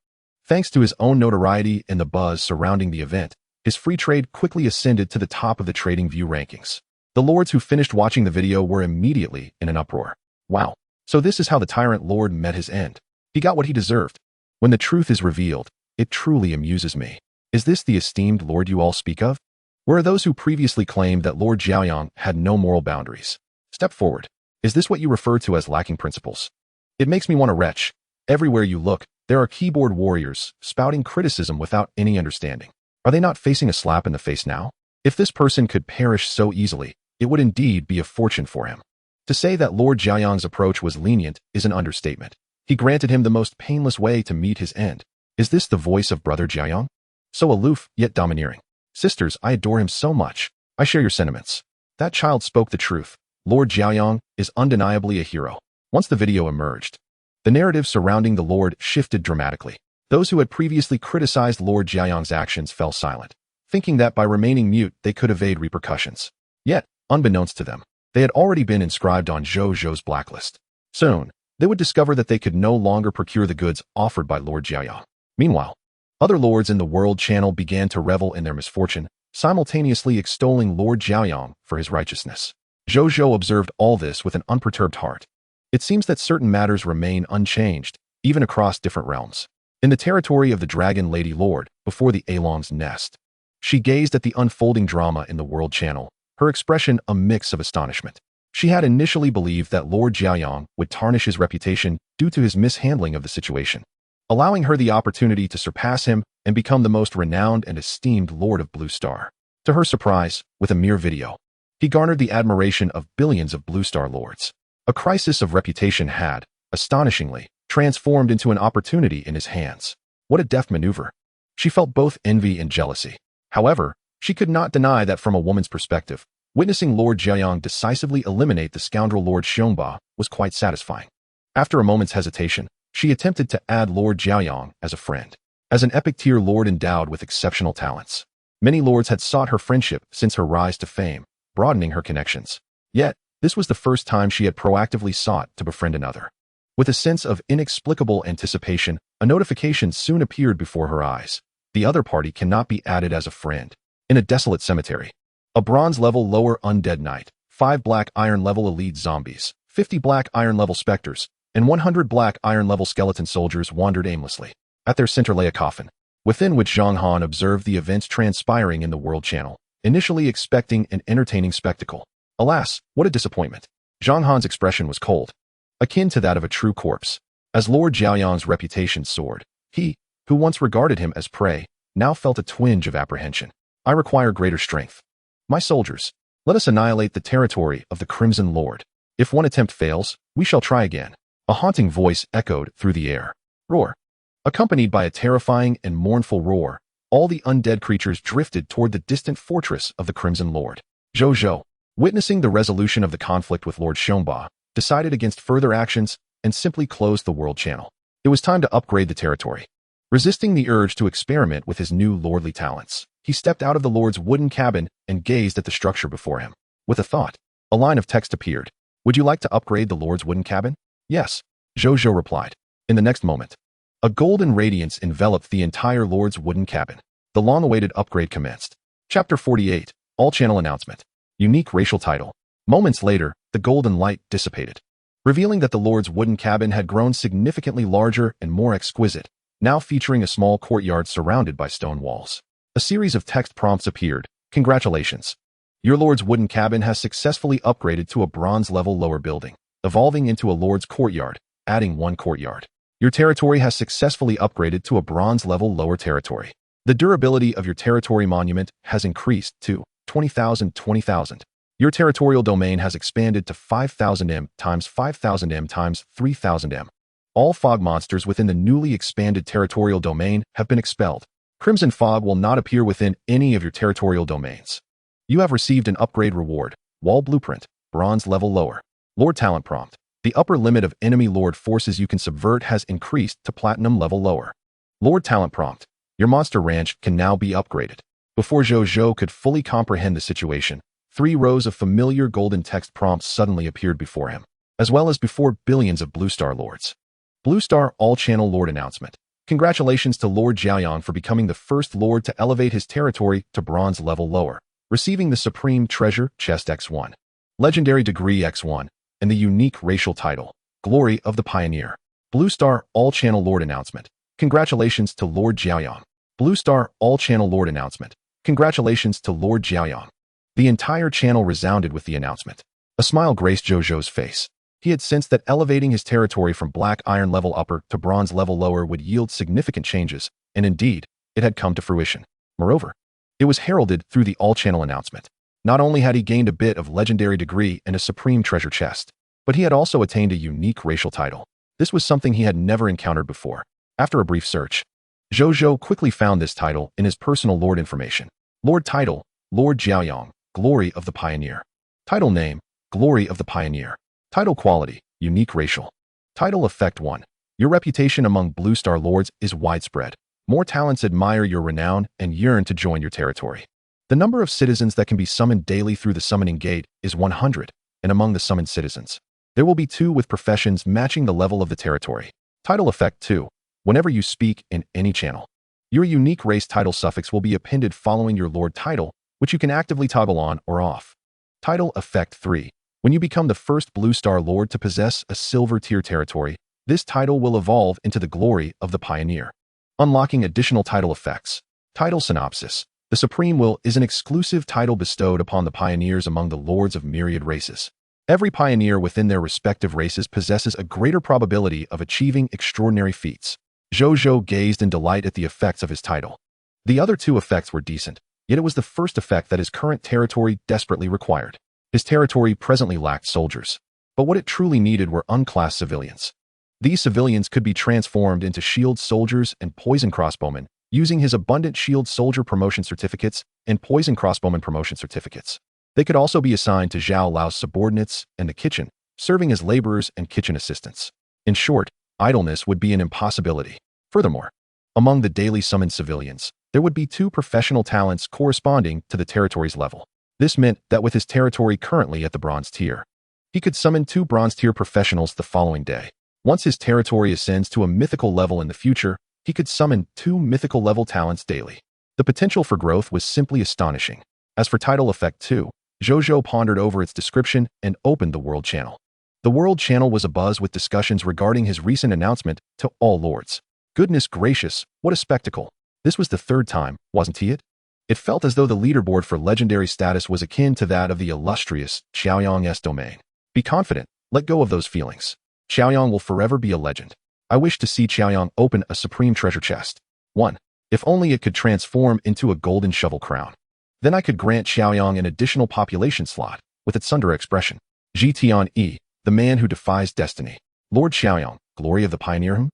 thanks to his own notoriety and the buzz surrounding the event, his free trade quickly ascended to the top of the trading view rankings. The Lords who finished watching the video were immediately in an uproar. Wow, so this is how the Tyrant Lord met his end. He got what he deserved. When the truth is revealed, it truly amuses me. Is this the esteemed Lord you all speak of? Where are those who previously claimed that Lord Jiaoyang had no moral boundaries? Step forward. Is this what you refer to as lacking principles? It makes me want to retch. Everywhere you look, there are keyboard warriors spouting criticism without any understanding. Are they not facing a slap in the face now? If this person could perish so easily, it would indeed be a fortune for him. To say that Lord Jiayang's approach was lenient is an understatement. He granted him the most painless way to meet his end. Is this the voice of Brother Jiayang? So aloof, yet domineering. Sisters, I adore him so much. I share your sentiments. That child spoke the truth. Lord Jiayang is undeniably a hero. Once the video emerged, the narrative surrounding the Lord shifted dramatically. Those who had previously criticized Lord Jiayang's actions fell silent, thinking that by remaining mute they could evade repercussions. Yet, unbeknownst to them, they had already been inscribed on Zhou Zhou's blacklist. Soon, they would discover that they could no longer procure the goods offered by Lord Jiayang. Meanwhile, other lords in the World Channel began to revel in their misfortune, simultaneously extolling Lord Jiayang for his righteousness. Zhou Zhou observed all this with an unperturbed heart. It seems that certain matters remain unchanged, even across different realms. In the territory of the Dragon Lady Lord, before the Along's nest, she gazed at the unfolding drama in the World Channel, her expression a mix of astonishment. She had initially believed that Lord Jiayang would tarnish his reputation due to his mishandling of the situation, allowing her the opportunity to surpass him and become the most renowned and esteemed Lord of Blue Star. To her surprise, with a mere video, he garnered the admiration of billions of Blue Star lords. A crisis of reputation had, astonishingly, transformed into an opportunity in his hands. What a deft maneuver. She felt both envy and jealousy. However, she could not deny that from a woman's perspective, witnessing Lord Jiayang decisively eliminate the scoundrel Lord Xiongba was quite satisfying. After a moment's hesitation, she attempted to add Lord Jiayang as a friend. As an epic-tier lord endowed with exceptional talents, many lords had sought her friendship since her rise to fame, broadening her connections. Yet, this was the first time she had proactively sought to befriend another. With a sense of inexplicable anticipation, a notification soon appeared before her eyes. The other party cannot be added as a friend. In a desolate cemetery, a bronze-level lower undead knight, 5 black iron-level elite zombies, 50 black iron-level specters, and 100 black iron-level skeleton soldiers wandered aimlessly. At their center lay a coffin, within which Zhang Han observed the events transpiring in the World Channel, initially expecting an entertaining spectacle. Alas, what a disappointment. Zhang Han's expression was cold, akin to that of a true corpse. As Lord Jiayang's reputation soared, he, who once regarded him as prey, now felt a twinge of apprehension. I require greater strength. My soldiers, let us annihilate the territory of the Crimson Lord. If one attempt fails, we shall try again. A haunting voice echoed through the air. Roar. Accompanied by a terrifying and mournful roar, all the undead creatures drifted toward the distant fortress of the Crimson Lord. Zhou Zhou, witnessing the resolution of the conflict with Lord Xiongba, decided against further actions and simply closed the World Channel. It was time to upgrade the territory. Resisting the urge to experiment with his new lordly talents, he stepped out of the Lord's wooden cabin and gazed at the structure before him. With a thought, a line of text appeared. Would you like to upgrade the Lord's wooden cabin? Yes, Zhou Zhou replied. In the next moment, a golden radiance enveloped the entire Lord's wooden cabin. The long-awaited upgrade commenced. Chapter 48, All-Channel Announcement. Unique racial title. Moments later, the golden light dissipated, revealing that the Lord's wooden cabin had grown significantly larger and more exquisite, now featuring a small courtyard surrounded by stone walls. A series of text prompts appeared. Congratulations. Your Lord's wooden cabin has successfully upgraded to a bronze-level lower building, evolving into a Lord's courtyard, adding 1 courtyard. Your territory has successfully upgraded to a bronze-level lower territory. The durability of your territory monument has increased to 20,000. Your territorial domain has expanded to 5,000 m times 5,000 m times 3,000 m. All fog monsters within the newly expanded territorial domain have been expelled. Crimson fog will not appear within any of your territorial domains. You have received an upgrade reward. Wall blueprint, bronze level lower. Lord talent prompt. The upper limit of enemy lord forces you can subvert has increased to platinum level lower. Lord talent prompt. Your monster ranch can now be upgraded. Before Zhou Zhou could fully comprehend the situation, 3 rows of familiar golden text prompts suddenly appeared before him, as well as before billions of Blue Star lords. Blue Star All-Channel Lord Announcement. Congratulations to Lord Jiayang for becoming the first lord to elevate his territory to bronze level lower, receiving the Supreme Treasure Chest X1, Legendary Degree X1, and the unique racial title, Glory of the Pioneer. Blue Star All-Channel Lord Announcement. Congratulations to Lord Jiayang. Blue Star All-Channel Lord Announcement. Congratulations to Lord Jiayang. The entire channel resounded with the announcement. A smile graced Zhou Zhou's face. He had sensed that elevating his territory from black iron level upper to bronze level lower would yield significant changes, and indeed, it had come to fruition. Moreover, it was heralded through the all-channel announcement. Not only had he gained a bit of legendary degree and a supreme treasure chest, but he had also attained a unique racial title. This was something he had never encountered before. After a brief search, Zhou Zhou quickly found this title in his personal lord information. Lord title, Lord Jiaoyang, Glory of the Pioneer. Title name, Glory of the Pioneer. Title quality, unique racial. Title effect 1. Your reputation among Blue Star Lords is widespread. More talents admire your renown and yearn to join your territory. The number of citizens that can be summoned daily through the summoning gate is 100, and among the summoned citizens, there will be 2 with professions matching the level of the territory. Title effect 2. Whenever you speak in any channel, your unique race title suffix will be appended following your lord title, which you can actively toggle on or off. Title effect 3. When you become the first Blue Star Lord to possess a silver tier territory, this title will evolve into the Glory of the Pioneer. Unlocking additional title effects. Title synopsis. The Supreme Will is an exclusive title bestowed upon the pioneers among the lords of myriad races. Every pioneer within their respective races possesses a greater probability of achieving extraordinary feats. Zhou Zhou gazed in delight at the effects of his title. The other 2 effects were decent, yet it was the first effect that his current territory desperately required. His territory presently lacked soldiers, but what it truly needed were unclassed civilians. These civilians could be transformed into shield soldiers and poison crossbowmen, using his abundant shield soldier promotion certificates and poison crossbowman promotion certificates. They could also be assigned to Zhao Lao's subordinates and the kitchen, serving as laborers and kitchen assistants. In short, idleness would be an impossibility. Furthermore, among the daily summoned civilians, there would be 2 professional talents corresponding to the territory's level. This meant that with his territory currently at the bronze tier, he could summon 2 bronze tier professionals the following day. Once his territory ascends to a mythical level in the future, he could summon 2 mythical level talents daily. The potential for growth was simply astonishing. As for title effect 2, Zhou Zhou pondered over its description and opened the World Channel. The World Channel was abuzz with discussions regarding his recent announcement to all lords. Goodness gracious, what a spectacle. This was the 3rd time, wasn't it? It felt as though the leaderboard for legendary status was akin to that of the illustrious Xiaoyang's domain. Be confident, let go of those feelings. Xiaoyang will forever be a legend. I wish to see Xiaoyang open a supreme treasure chest. 1. If only it could transform into a golden shovel crown. Then I could grant Xiaoyang an additional population slot, with its Sundara expression. Zhitian, the man who defies destiny. Lord Xiaoyang, Glory of the Pioneer.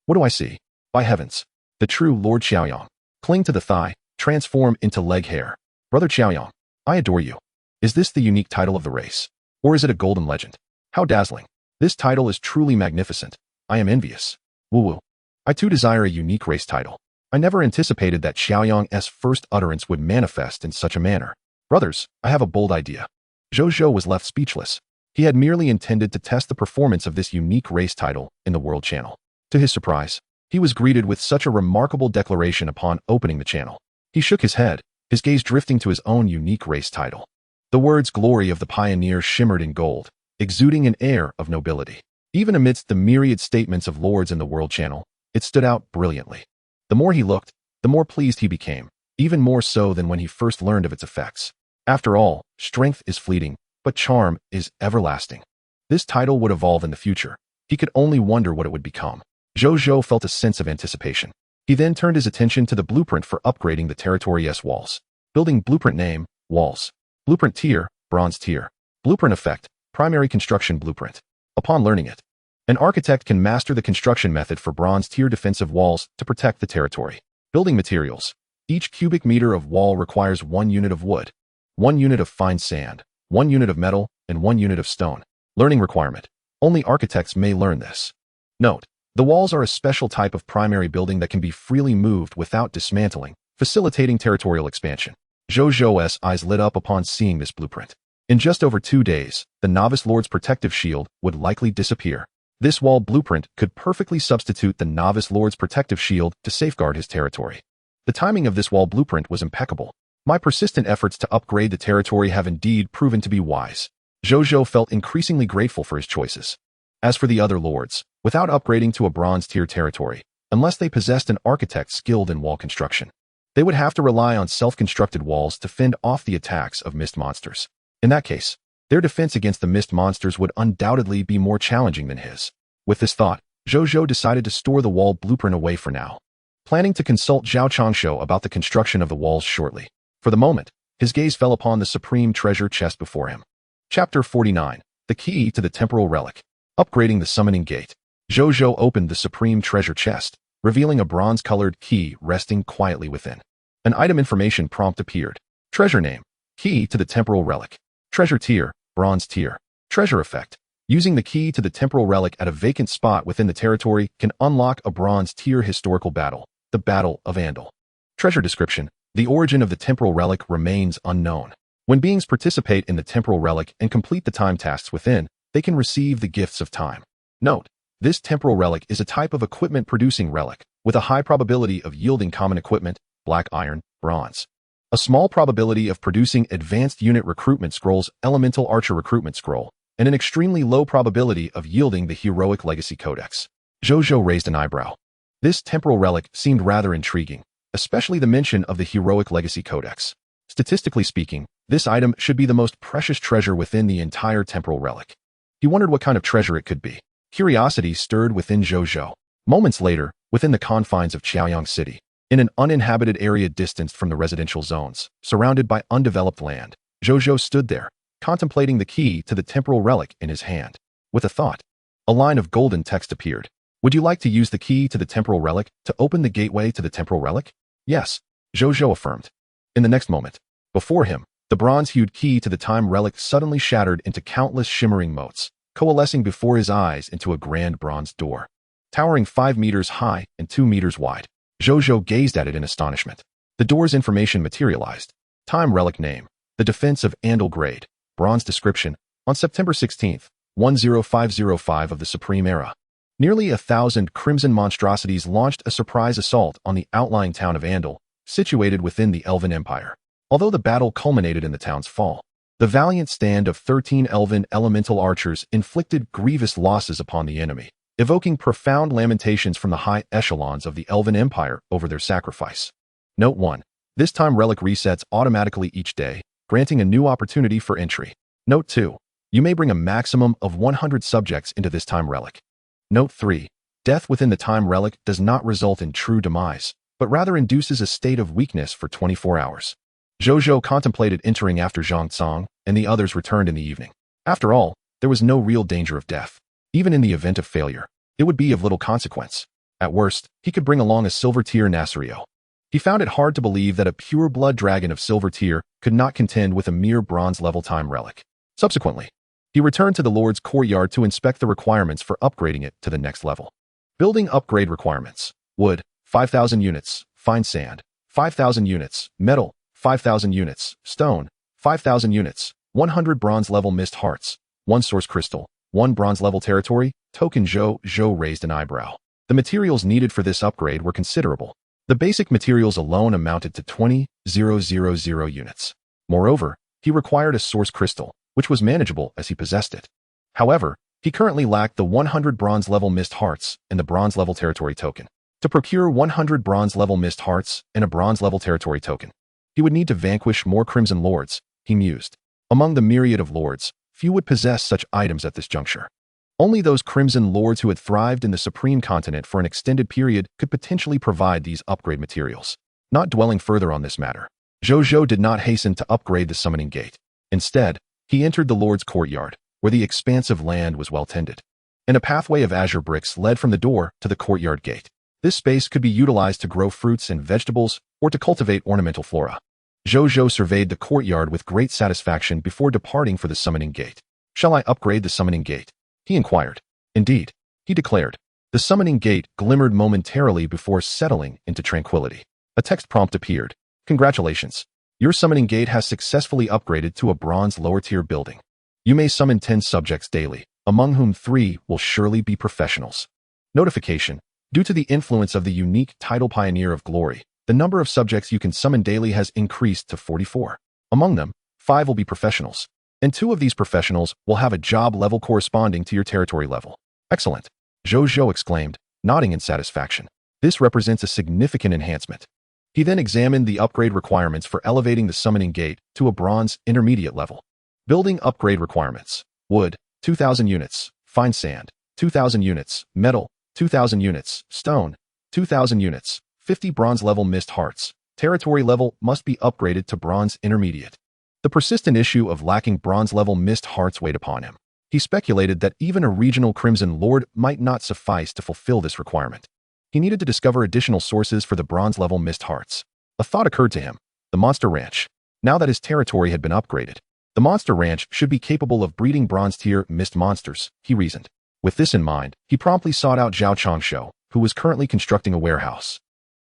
What do I see? By heavens, the true Lord Xiaoyang. Cling to the thigh, transform into leg hair. Brother Xiaoyang, I adore you. Is this the unique title of the race? Or is it a golden legend? How dazzling. This title is truly magnificent. I am envious. Woo-woo. I too desire a unique race title. I never anticipated that Xiaoyang's first utterance would manifest in such a manner. Brothers, I have a bold idea. Zhou Zhou was left speechless. He had merely intended to test the performance of this unique race title in the World Channel. To his surprise, he was greeted with such a remarkable declaration upon opening the channel. He shook his head, his gaze drifting to his own unique race title. The words Glory of the Pioneer shimmered in gold, exuding an air of nobility. Even amidst the myriad statements of lords in the World Channel, it stood out brilliantly. The more he looked, the more pleased he became, even more so than when he first learned of its effects. After all, strength is fleeting, but charm is everlasting. This title would evolve in the future. He could only wonder what it would become. Zhou Zhou felt a sense of anticipation. He then turned his attention to the blueprint for upgrading the territory's walls. Building blueprint name, walls. Blueprint tier, bronze tier. Blueprint effect, primary construction blueprint. Upon learning it, an architect can master the construction method for bronze tier defensive walls to protect the territory. Building materials. Each cubic meter of wall requires 1 unit of wood, 1 unit of fine sand, 1 unit of metal, and 1 unit of stone. Learning requirement. Only architects may learn this. Note, the walls are a special type of primary building that can be freely moved without dismantling, facilitating territorial expansion. Zhou Zhou's eyes lit up upon seeing this blueprint. In just over 2 days, the Novice Lord's protective shield would likely disappear. This wall blueprint could perfectly substitute the Novice Lord's protective shield to safeguard his territory. The timing of this wall blueprint was impeccable. My persistent efforts to upgrade the territory have indeed proven to be wise. Zhou Zhou felt increasingly grateful for his choices. As for the other lords, without upgrading to a bronze tier territory, unless they possessed an architect skilled in wall construction, they would have to rely on self-constructed walls to fend off the attacks of mist monsters. In that case, Their defense against the mist monsters would undoubtedly be more challenging than his. With this thought, Zhou Zhou decided to store the wall blueprint away for now, planning to consult Zhao Changshu about the construction of the walls shortly. For the moment, his gaze fell upon the supreme treasure chest before him. Chapter 49. The Key to the Temporal Relic. Upgrading the Summoning Gate. Zhou Zhou opened the supreme treasure chest, revealing a bronze-colored key resting quietly within. An item information prompt appeared. Treasure name. Key to the Temporal Relic. Treasure tier. Bronze tier. Treasure effect. Using the key to the temporal relic at a vacant spot within the territory can unlock a bronze tier historical battle, the Battle of Andal. Treasure description. The origin of the temporal relic remains unknown. When beings participate in the temporal relic and complete the time tasks within, they can receive the gifts of time. Note, this temporal relic is a type of equipment-producing relic, with a high probability of yielding common equipment, black iron, bronze. A small probability of producing advanced unit recruitment scrolls, elemental archer recruitment scroll, and an extremely low probability of yielding the heroic legacy codex. Zhou Zhou raised an eyebrow. This temporal relic seemed rather intriguing, especially the mention of the heroic legacy codex. Statistically speaking, this item should be the most precious treasure within the entire temporal relic. He wondered what kind of treasure it could be. Curiosity stirred within Zhou Zhou. Moments later, within the confines of Chaoyang City, in an uninhabited area distanced from the residential zones, surrounded by undeveloped land, Zhou Zhou stood there, contemplating the key to the temporal relic in his hand. With a thought, a line of golden text appeared. Would you like to use the key to the temporal relic to open the gateway to the temporal relic? Yes, Zhou Zhou affirmed. In the next moment, before him, the bronze-hued key to the time relic suddenly shattered into countless shimmering motes, coalescing before his eyes into a grand bronze door. Towering 5 meters high and 2 meters wide, Zhou Zhou gazed at it in astonishment. The door's information materialized. Time relic name. The Defense of Andal Grade. Bronze description. On September 16, 10505 of the Supreme Era, nearly 1,000 crimson monstrosities launched a surprise assault on the outlying town of Andal, situated within the Elven Empire. Although the battle culminated in the town's fall, the valiant stand of 13 Elven elemental archers inflicted grievous losses upon the enemy, evoking profound lamentations from the high echelons of the Elven Empire over their sacrifice. Note 1. This time relic resets automatically each day, granting a new opportunity for entry. Note 2. You may bring a maximum of 100 subjects into this time relic. Note 3. Death within the time relic does not result in true demise, but rather induces a state of weakness for 24 hours. Zhou Zhou contemplated entering after Zhang Tsang, and the others returned in the evening. After all, there was no real danger of death. Even in the event of failure, it would be of little consequence. At worst, he could bring along a silver tier Nasrio. He found it hard to believe that a pure-blood dragon of silver tier could not contend with a mere bronze-level time relic. Subsequently, he returned to the Lord's courtyard to inspect the requirements for upgrading it to the next level. Building upgrade requirements. Wood, 5,000 units. Fine sand, 5,000 units. Metal, 5,000 units. Stone, 5,000 units. 100 bronze-level mist hearts. 1 source crystal. 1 bronze-level territory. Token. Zhou Zhou raised an eyebrow. The materials needed for this upgrade were considerable. The basic materials alone amounted to 20,000 units. Moreover, he required a source crystal, which was manageable as he possessed it. However, he currently lacked the 100 bronze-level mist hearts and the bronze-level territory token. To procure 100 bronze-level mist hearts and a bronze-level territory token, he would need to vanquish more Crimson Lords, he mused. Among the myriad of lords, few would possess such items at this juncture. Only those Crimson Lords who had thrived in the Supreme Continent for an extended period could potentially provide these upgrade materials. Not dwelling further on this matter, Zhou Zhou did not hasten to upgrade the summoning gate. Instead, he entered the Lord's courtyard, where the expansive land was well tended, and a pathway of azure bricks led from the door to the courtyard gate. This space could be utilized to grow fruits and vegetables or to cultivate ornamental flora. Zhou Zhou surveyed the courtyard with great satisfaction before departing for the summoning gate. Shall I upgrade the summoning gate? He inquired. Indeed, he declared. The summoning gate glimmered momentarily before settling into tranquility. A text prompt appeared. Congratulations. Your summoning gate has successfully upgraded to a bronze lower-tier building. You may summon 10 subjects daily, among whom 3 will surely be professionals. Notification. Due to the influence of the unique title Pioneer of Glory, the number of subjects you can summon daily has increased to 44. Among them, 5 will be professionals, and 2 of these professionals will have a job level corresponding to your territory level. Excellent, Zhou Zhou exclaimed, nodding in satisfaction. This represents a significant enhancement. He then examined the upgrade requirements for elevating the summoning gate to a bronze intermediate level. Building upgrade requirements. Wood, 2,000 units. Fine sand, 2,000 units. Metal, 2,000 units. Stone, 2,000 units. 50 bronze level mist hearts. Territory level must be upgraded to bronze intermediate. The persistent issue of lacking bronze level mist hearts weighed upon him. He speculated that even a regional Crimson Lord might not suffice to fulfill this requirement. He needed to discover additional sources for the bronze level mist hearts. A thought occurred to him: the monster ranch. Now that his territory had been upgraded, the monster ranch should be capable of breeding bronze tier mist monsters, he reasoned. With this in mind, he promptly sought out Zhao Changshu, who was currently constructing a warehouse.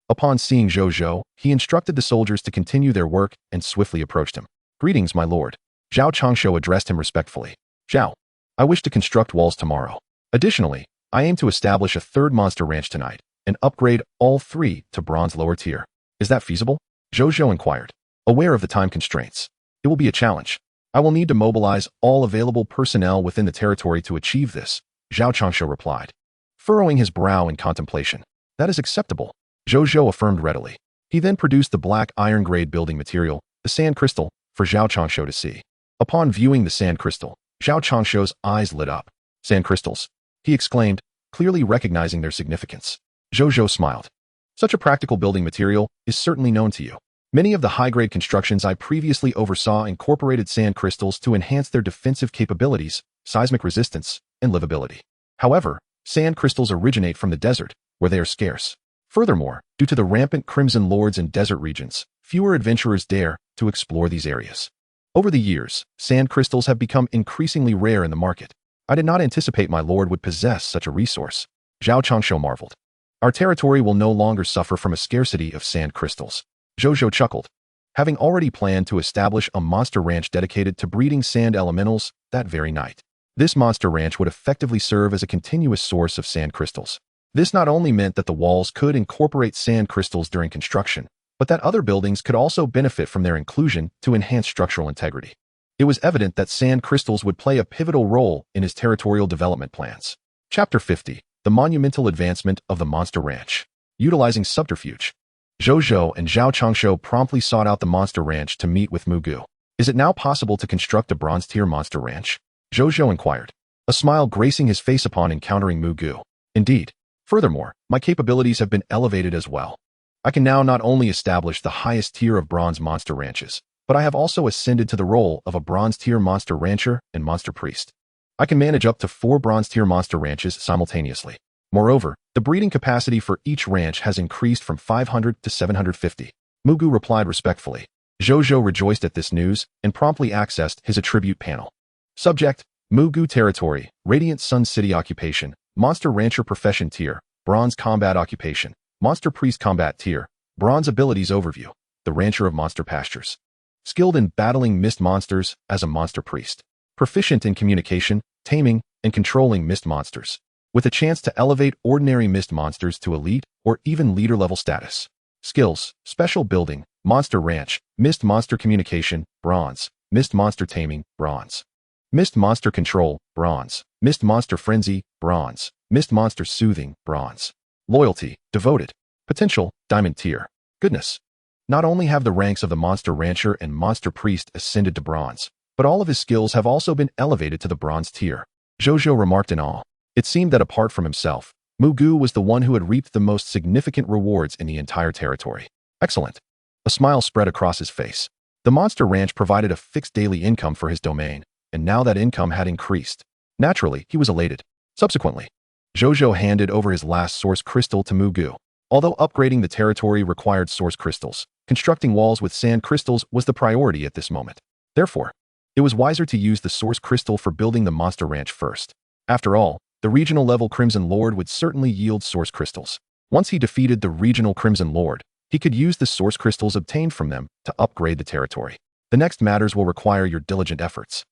Upon seeing Zhou Zhou, he instructed the soldiers to continue their work and swiftly approached him. "Greetings, my lord." Zhao Changshu addressed him respectfully. "Zhao, I wish to construct walls tomorrow. Additionally, I aim to establish a third monster ranch tonight and upgrade all three to bronze lower tier. Is that feasible?" Zhou Zhou inquired. Aware of the time constraints, "It will be a challenge. I will need to mobilize all available personnel within the territory to achieve this," Zhao Changshu replied, furrowing his brow in contemplation. "That is acceptable," Zhou Zhou affirmed readily. He then produced the black iron-grade building material, the sand crystal, for Zhao Changshu to see. Upon viewing the sand crystal, Zhao Changshu's eyes lit up. "Sand crystals," he exclaimed, clearly recognizing their significance. Zhou Zhou smiled. "Such a practical building material is certainly known to you. Many of the high-grade constructions I previously oversaw incorporated sand crystals to enhance their defensive capabilities, seismic resistance, and livability. However, sand crystals originate from the desert, where they are scarce. Furthermore, due to the rampant Crimson Lords in desert regions, fewer adventurers dare to explore these areas. Over the years, sand crystals have become increasingly rare in the market. I did not anticipate my lord would possess such a resource." Zhao Changshu marveled. "Our territory will no longer suffer from a scarcity of sand crystals." Zhou Zhou chuckled. Having already planned to establish a monster ranch dedicated to breeding sand elementals that very night, this monster ranch would effectively serve as a continuous source of sand crystals. This not only meant that the walls could incorporate sand crystals during construction, but that other buildings could also benefit from their inclusion to enhance structural integrity. It was evident that sand crystals would play a pivotal role in his territorial development plans. Chapter 50: The Monumental Advancement of the Monster Ranch. Utilizing subterfuge, Zhou Zhou and Zhao Changshu promptly sought out the monster ranch to meet with Mu Gu. "Is it now possible to construct a bronze-tier monster ranch?" Zhou Zhou inquired, a smile gracing his face upon encountering Mu Gu. "Indeed. Furthermore, my capabilities have been elevated as well. I can now not only establish the highest tier of bronze monster ranches, but I have also ascended to the role of a bronze-tier monster rancher and monster priest. I can manage up to 4 bronze-tier monster ranches simultaneously. Moreover, the breeding capacity for each ranch has increased from 500 to 750. Mu Gu replied respectfully. Zhou Zhou rejoiced at this news and promptly accessed his attribute panel. Subject: Mu Gu Territory, Radiant Sun City Occupation, Monster Rancher Profession Tier, Bronze Combat Occupation, Monster Priest Combat Tier, Bronze Abilities Overview, the Rancher of Monster Pastures. Skilled in battling mist monsters as a monster priest. Proficient in communication, taming, and controlling mist monsters, with a chance to elevate ordinary mist monsters to elite or even leader-level status. Skills: Special Building, Monster Ranch, Mist Monster Communication, Bronze, Mist Monster Taming, Bronze. Mist Monster Control, Bronze. Mist Monster Frenzy, Bronze. Mist Monster Soothing, Bronze. Loyalty, Devoted. Potential, Diamond Tier. Goodness. Not only have the ranks of the Monster Rancher and Monster Priest ascended to Bronze, but all of his skills have also been elevated to the Bronze Tier. Zhou Zhou remarked in awe. It seemed that apart from himself, Mu Gu was the one who had reaped the most significant rewards in the entire territory. Excellent. A smile spread across his face. The Monster Ranch provided a fixed daily income for his domain, and now that income had increased. Naturally, he was elated. Subsequently, Zhou Zhou handed over his last source crystal to Mu Gu. Although upgrading the territory required source crystals, constructing walls with sand crystals was the priority at this moment. Therefore, it was wiser to use the source crystal for building the Monster Ranch first. After all, the regional level Crimson Lord would certainly yield source crystals. Once he defeated the regional Crimson Lord, he could use the source crystals obtained from them to upgrade the territory. The next matters will require your diligent efforts,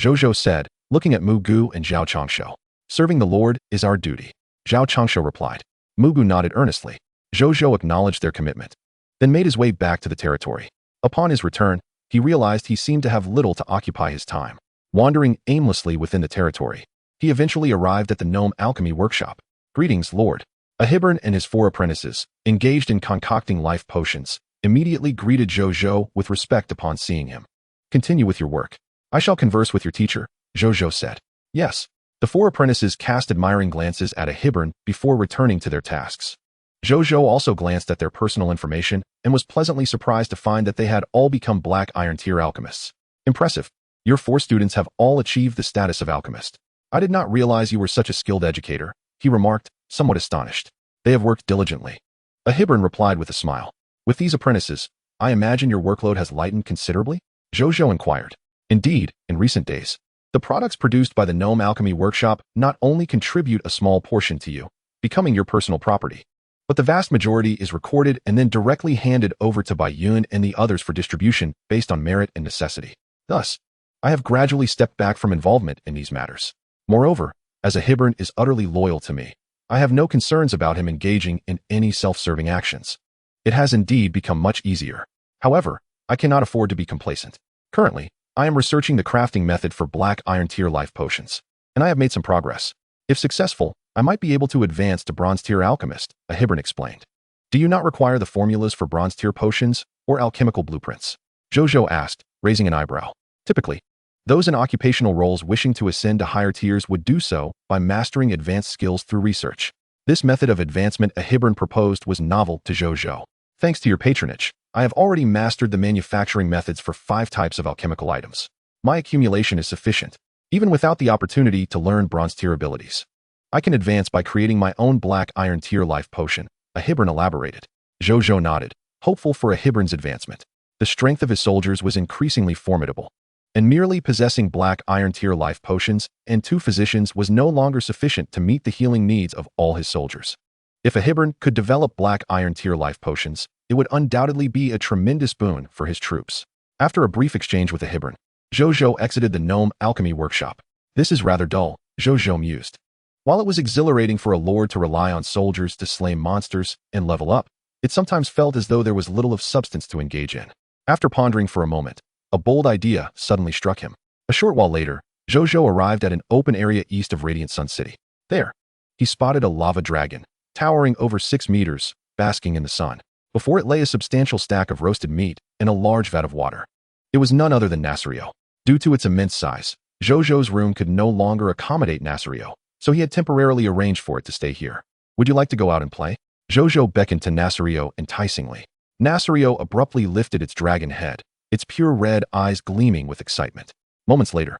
Zhou Zhou said, looking at Mu Gu and Zhao Changshu. Serving the Lord is our duty, Zhao Changshu replied. Mu Gu nodded earnestly. Zhou Zhou acknowledged their commitment, then made his way back to the territory. Upon his return, he realized he seemed to have little to occupy his time. Wandering aimlessly within the territory, he eventually arrived at the Gnome Alchemy Workshop. Greetings, Lord. A Hibbern and his 4 apprentices, engaged in concocting life potions, immediately greeted Zhou Zhou with respect upon seeing him. Continue with your work. I shall converse with your teacher, Zhou Zhou said. Yes. The four apprentices cast admiring glances at a Hibern before returning to their tasks. Zhou Zhou also glanced at their personal information and was pleasantly surprised to find that they had all become Black Iron Tier alchemists. Impressive. Your four students have all achieved the status of alchemist. I did not realize you were such a skilled educator, he remarked, somewhat astonished. They have worked diligently. A Hibern replied with a smile. With these apprentices, I imagine your workload has lightened considerably? Zhou Zhou inquired. Indeed, in recent days, the products produced by the Gnome Alchemy Workshop not only contribute a small portion to you, becoming your personal property, but the vast majority is recorded and then directly handed over to Bai Yun and the others for distribution based on merit and necessity. Thus, I have gradually stepped back from involvement in these matters. Moreover, as a Hibern is utterly loyal to me, I have no concerns about him engaging in any self-serving actions. It has indeed become much easier. However, I cannot afford to be complacent. Currently, I am researching the crafting method for Black Iron Tier life potions, and I have made some progress. If successful, I might be able to advance to Bronze Tier Alchemist, a Hibern explained. Do you not require the formulas for Bronze Tier potions or alchemical blueprints? Zhou Zhou asked, raising an eyebrow. Typically, those in occupational roles wishing to ascend to higher tiers would do so by mastering advanced skills through research. This method of advancement a Hibern proposed was novel to Zhou Zhou. Thanks to your patronage, I have already mastered the manufacturing methods for 5 types of alchemical items. My accumulation is sufficient, even without the opportunity to learn Bronze Tier abilities. I can advance by creating my own Black Iron Tier life potion, a Hibern elaborated. Zhou Zhou nodded, hopeful for a Hibern's advancement. The strength of his soldiers was increasingly formidable, and merely possessing Black Iron Tier life potions and 2 physicians was no longer sufficient to meet the healing needs of all his soldiers. If a Hibern could develop Black Iron Tier life potions, it would undoubtedly be a tremendous boon for his troops. After a brief exchange with a Hibern, Zhou Zhou exited the Gnome Alchemy Workshop. This is rather dull, Zhou Zhou mused. While it was exhilarating for a lord to rely on soldiers to slay monsters and level up, it sometimes felt as though there was little of substance to engage in. After pondering for a moment, a bold idea suddenly struck him. A short while later, Zhou Zhou arrived at an open area east of Radiant Sun City. There, he spotted a lava dragon, towering over 6 meters, basking in the sun. Before it lay a substantial stack of roasted meat and a large vat of water. It was none other than Nasrio. Due to its immense size, Zhou Zhou's room could no longer accommodate Nasrio, so he had temporarily arranged for it to stay here. Would you like to go out and play? Zhou Zhou beckoned to Nasrio enticingly. Nasrio abruptly lifted its dragon head, its pure red eyes gleaming with excitement. Moments later,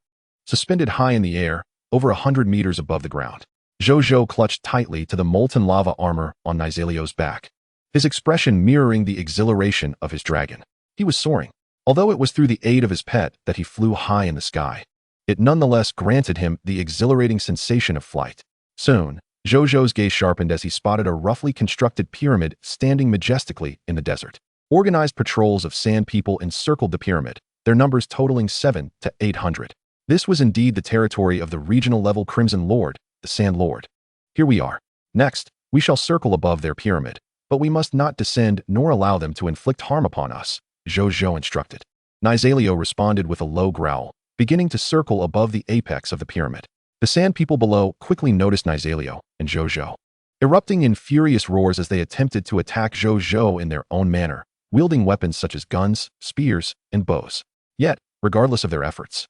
suspended high in the air, over 100 meters above the ground, Zhou Zhou clutched tightly to the molten lava armor on Nasalio's back, his expression mirroring the exhilaration of his dragon. He was soaring. Although it was through the aid of his pet that he flew high in the sky, it nonetheless granted him the exhilarating sensation of flight. Soon, Zhou Zhou's gaze sharpened as he spotted a roughly constructed pyramid standing majestically in the desert. Organized patrols of sand people encircled the pyramid, their numbers totaling 700 to 800. This was indeed the territory of the regional-level Crimson Lord, the Sand Lord. Here we are. Next, we shall circle above their pyramid, but we must not descend nor allow them to inflict harm upon us, Zhou Zhou instructed. Nasalio responded with a low growl, beginning to circle above the apex of the pyramid. The sand people below quickly noticed Nasalio and Zhou Zhou, erupting in furious roars as they attempted to attack Zhou Zhou in their own manner, wielding weapons such as guns, spears, and bows. Yet, regardless of their efforts,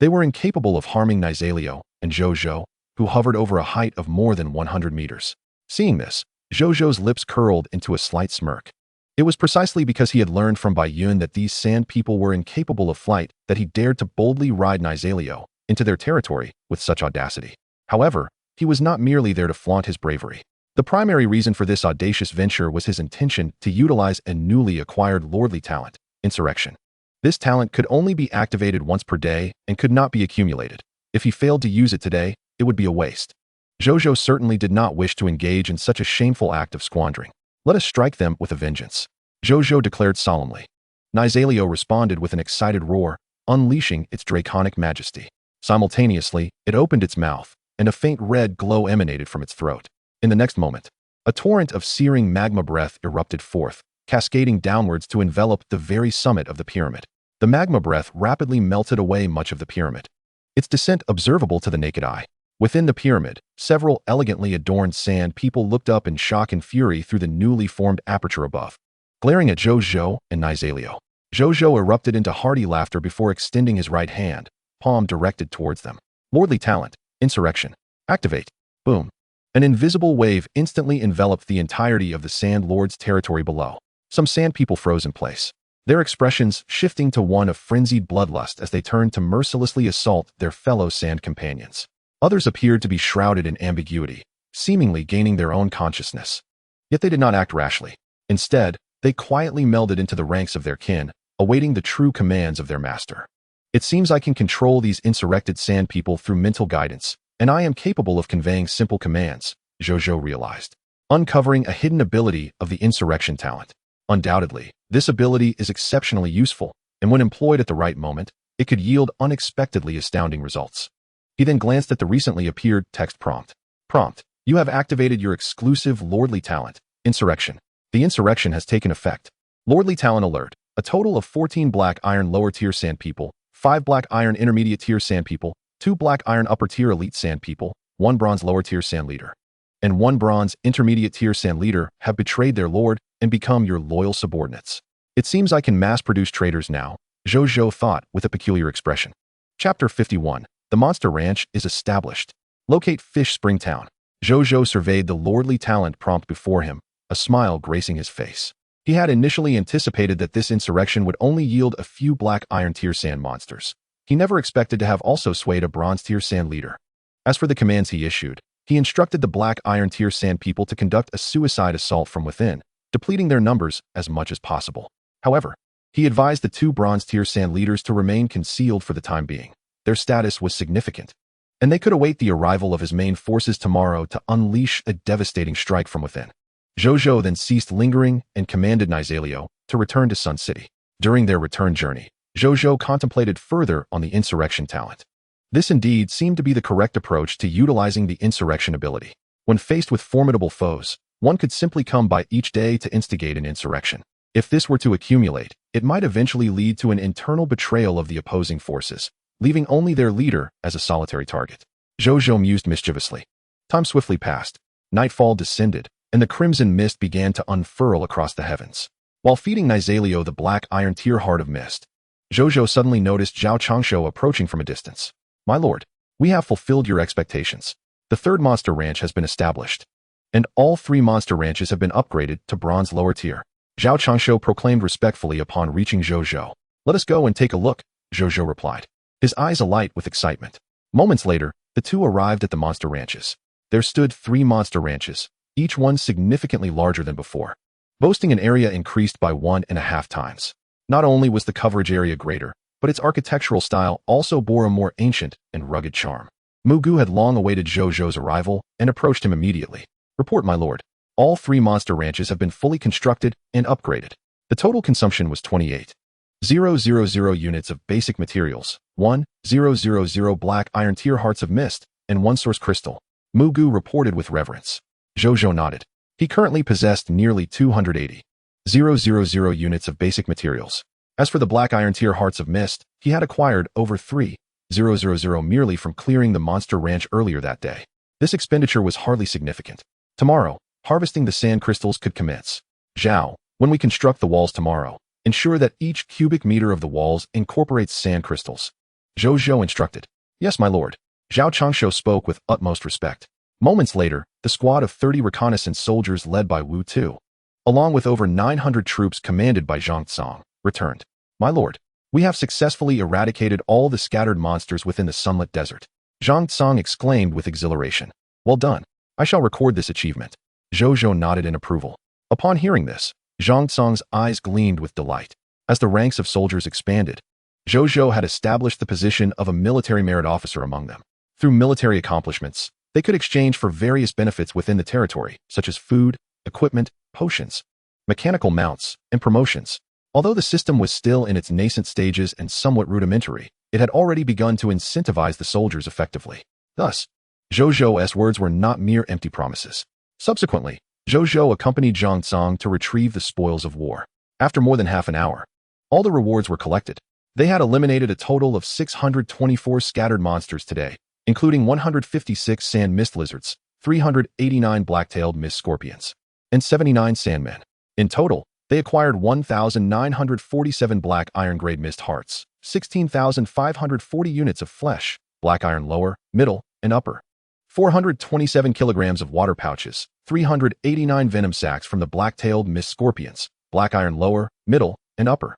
they were incapable of harming Nasalio and Zhou Zhou, who hovered over a height of more than 100 meters. Seeing this, Zhou Zhou's lips curled into a slight smirk. It was precisely because he had learned from Bai Yun that these sand people were incapable of flight that he dared to boldly ride Nasalio into their territory with such audacity. However, he was not merely there to flaunt his bravery. The primary reason for this audacious venture was his intention to utilize a newly acquired lordly talent, insurrection. This talent could only be activated once per day and could not be accumulated. If he failed to use it today, it would be a waste. Zhou Zhou certainly did not wish to engage in such a shameful act of squandering. Let us strike them with a vengeance, Zhou Zhou declared solemnly. Nasalio responded with an excited roar, unleashing its draconic majesty. Simultaneously, it opened its mouth, and a faint red glow emanated from its throat. In the next moment, a torrent of searing magma breath erupted forth, cascading downwards to envelop the very summit of the pyramid. The magma breath rapidly melted away much of the pyramid, its descent observable to the naked eye. Within the pyramid, several elegantly adorned sand people looked up in shock and fury through the newly formed aperture above, glaring at Zhou Zhou and Nasalio. Zhou Zhou erupted into hearty laughter before extending his right hand, palm directed towards them. Lordly talent, insurrection. Activate. Boom. An invisible wave instantly enveloped the entirety of the Sand Lord's territory below. Some sand people froze in place, their expressions shifting to one of frenzied bloodlust as they turned to mercilessly assault their fellow sand companions. Others appeared to be shrouded in ambiguity, seemingly gaining their own consciousness. Yet they did not act rashly. Instead, they quietly melded into the ranks of their kin, awaiting the true commands of their master. It seems I can control these insurrected sand people through mental guidance, and I am capable of conveying simple commands, Zhou Zhou realized, uncovering a hidden ability of the insurrection talent. Undoubtedly, this ability is exceptionally useful, and when employed at the right moment, it could yield unexpectedly astounding results. He then glanced at the recently appeared text prompt. Prompt: you have activated your exclusive lordly talent, insurrection. The insurrection has taken effect. Lordly talent alert. A total of 14 black iron lower tier sand people, 5 black iron intermediate tier sand people, 2 black iron upper tier elite sand people, 1 bronze lower tier sand leader, and 1 bronze intermediate tier sand leader have betrayed their lord and become your loyal subordinates. It seems I can mass-produce traitors now, Zhou Zhou thought with a peculiar expression. Chapter 51. The Monster Ranch is established. Locate Fish Spring Town. Zhou Zhou surveyed the lordly talent prompt before him, a smile gracing his face. He had initially anticipated that this insurrection would only yield a few black iron tier sand monsters. He never expected to have also swayed a bronze tier sand leader. As for the commands he issued, he instructed the black iron tier sand people to conduct a suicide assault from within, depleting their numbers as much as possible. However, he advised the 2 bronze tier sand leaders to remain concealed for the time being. Their status was significant, and they could await the arrival of his main forces tomorrow to unleash a devastating strike from within. Zhou Zhou then ceased lingering and commanded Nizalio to return to Sun City. During their return journey, Zhou Zhou contemplated further on the insurrection talent. This indeed seemed to be the correct approach to utilizing the insurrection ability. When faced with formidable foes, one could simply come by each day to instigate an insurrection. If this were to accumulate, it might eventually lead to an internal betrayal of the opposing forces, leaving only their leader as a solitary target. Zhou Zhou mused mischievously. Time swiftly passed. Nightfall descended, and the crimson mist began to unfurl across the heavens. While feeding Nizalio the black iron tier heart of mist, Zhou Zhou suddenly noticed Zhao Changshu approaching from a distance. My lord, we have fulfilled your expectations. The 3rd monster ranch has been established, and all 3 monster ranches have been upgraded to bronze lower tier. Zhao Changshu proclaimed respectfully upon reaching Zhou Zhou. Let us go and take a look, Zhou Zhou replied, his eyes alight with excitement. Moments later, the 2 arrived at the monster ranches. There stood 3 monster ranches, each one significantly larger than before, boasting an area increased by 1.5 times. Not only was the coverage area greater, but its architectural style also bore a more ancient and rugged charm. Mugu had long awaited Zhou Zhou's arrival and approached him immediately. Report, my lord. All 3 monster ranches have been fully constructed and upgraded. The total consumption was 28,000 units of basic materials, 1,000 black iron tier hearts of mist, and 1 source crystal. Mugu reported with reverence. Zhou Zhou nodded. He currently possessed nearly 280,000 units of basic materials. As for the black iron tier hearts of mist, he had acquired over 3,000 merely from clearing the monster ranch earlier that day. This expenditure was hardly significant. Tomorrow, harvesting the sand crystals could commence. Zhao, when we construct the walls tomorrow, ensure that each cubic meter of the walls incorporates sand crystals. Zhou Zhou instructed. Yes, my lord. Zhao Changshu spoke with utmost respect. Moments later, the squad of 30 reconnaissance soldiers led by Wu Tu, along with over 900 troops commanded by Zhang Tsang, returned. My lord, we have successfully eradicated all the scattered monsters within the sunlit desert. Zhang Tsang exclaimed with exhilaration. Well done. I shall record this achievement. Zhou Zhou nodded in approval. Upon hearing this, Zhang Tsang's eyes gleamed with delight. As the ranks of soldiers expanded, Zhou Zhou had established the position of a military merit officer among them. Through military accomplishments, they could exchange for various benefits within the territory, such as food, equipment, potions, mechanical mounts, and promotions. Although the system was still in its nascent stages and somewhat rudimentary, it had already begun to incentivize the soldiers effectively. Thus, Zhou Zhou's words were not mere empty promises. Subsequently, Zhou Zhou accompanied Zhang Tsang to retrieve the spoils of war. After more than half an hour, all the rewards were collected. They had eliminated a total of 624 scattered monsters today, including 156 sand mist lizards, 389 black-tailed mist scorpions, and 79 sandmen. In total, they acquired 1,947 black iron-grade mist hearts, 16,540 units of flesh, black iron lower, middle, and upper. 427 kilograms of water pouches, 389 venom sacs from the black-tailed mist scorpions, black iron lower, middle, and upper.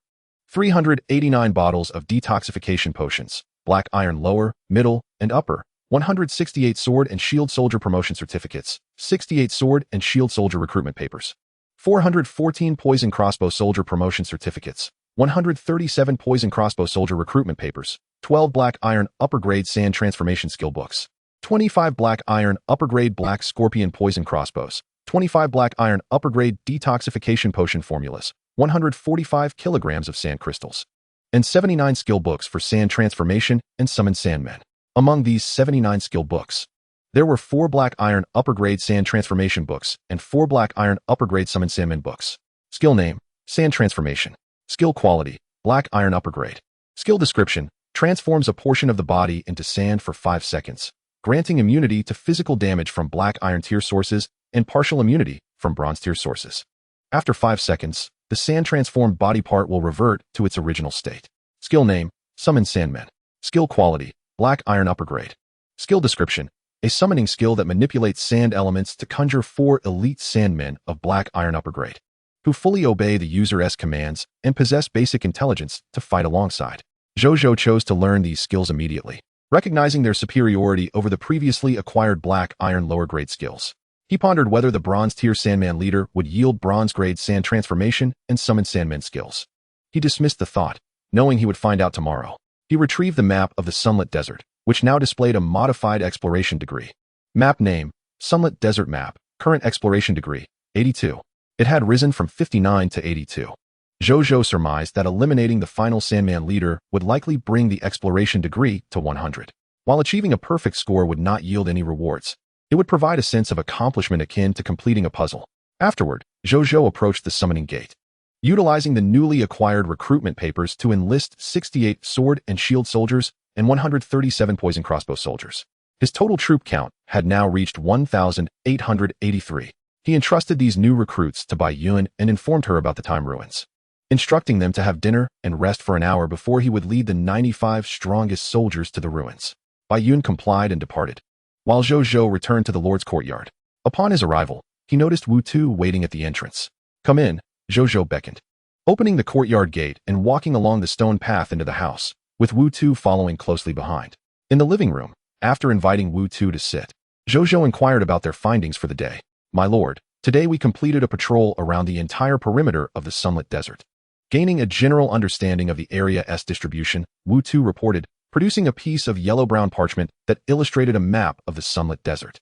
389 bottles of detoxification potions, black iron lower, middle, and upper. 168 sword and shield soldier promotion certificates, 68 sword and shield soldier recruitment papers. 414 poison crossbow soldier promotion certificates, 137 poison crossbow soldier recruitment papers, 12 black iron upper grade sand transformation skill books, 25 black iron upper grade black scorpion poison crossbows, 25 black iron upper grade detoxification potion formulas, 145 kilograms of sand crystals, and 79 skill books for sand transformation and summon sandmen. Among these 79 skill books, there were 4 black iron upper grade sand transformation books and 4 black iron upper grade summon sandman books. Skill name, sand transformation. Skill quality, black iron upper grade. Skill description, transforms a portion of the body into sand for 5 seconds, granting immunity to physical damage from black iron tier sources and partial immunity from bronze tier sources. After 5 seconds, the sand transformed body part will revert to its original state. Skill name, summon sandmen. Skill quality, black iron upper grade. Skill description, a summoning skill that manipulates sand elements to conjure 4 elite sandmen of black iron upper grade, who fully obey the user's commands and possess basic intelligence to fight alongside. Zhou Zhou chose to learn these skills immediately, recognizing their superiority over the previously acquired black iron lower grade skills. He pondered whether the bronze tier sandman leader would yield bronze grade sand transformation and summon sandman skills. He dismissed the thought, knowing he would find out tomorrow. He retrieved the map of the Sunlit Desert, which now displayed a modified exploration degree. Map name, Sunlit Desert Map, current exploration degree, 82. It had risen from 59 to 82. Zhou Zhou surmised that eliminating the final Sandman leader would likely bring the exploration degree to 100. While achieving a perfect score would not yield any rewards, it would provide a sense of accomplishment akin to completing a puzzle. Afterward, Zhou Zhou approached the summoning gate, utilizing the newly acquired recruitment papers to enlist 68 sword and shield soldiers and 137 poison crossbow soldiers. His total troop count had now reached 1,883. He entrusted these new recruits to Bai Yun and informed her about the time ruins, instructing them to have dinner and rest for an hour before he would lead the 95 strongest soldiers to the ruins. Bai Yun complied and departed, while Zhou Zhou returned to the Lord's courtyard. Upon his arrival, he noticed Wu Tu waiting at the entrance. "Come in," Zhou Zhou beckoned, opening the courtyard gate and walking along the stone path into the house, with Wu Tu following closely behind. In the living room, after inviting Wu Tu to sit, Zhou Zhou inquired about their findings for the day. "My lord, today we completed a patrol around the entire perimeter of the Sunlit Desert." Gaining a general understanding of the area's distribution, Wu Tu reported, producing a piece of yellow-brown parchment that illustrated a map of the Sunlit Desert.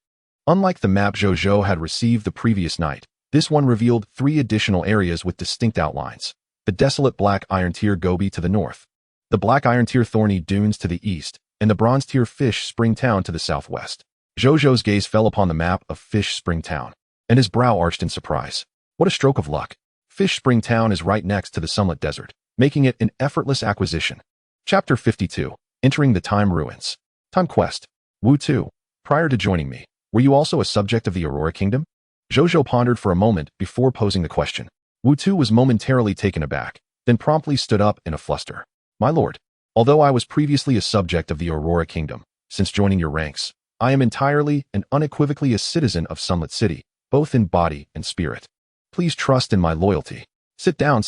Unlike the map Zhou Zhou had received the previous night, this one revealed 3 additional areas with distinct outlines: the desolate Black Iron Tier Gobi to the north, the Black Iron Tier Thorny Dunes to the east, and the Bronze Tier Fish Spring Town to the southwest. Zhou Zhou's gaze fell upon the map of Fish Spring Town, and his brow arched in surprise. What a stroke of luck! Fish Spring Town is right next to the Sunlit Desert, making it an effortless acquisition. Chapter 52. Entering the Time Ruins. Time Quest. Wu Tu, prior to joining me, were you also a subject of the Aurora Kingdom? Zhou Zhou pondered for a moment before posing the question. Wu Tu was momentarily taken aback, then promptly stood up in a fluster. "My lord, although I was previously a subject of the Aurora Kingdom, since joining your ranks, I am entirely and unequivocally a citizen of Sunlit City, both in body and spirit. Please trust in my loyalty." Sit down.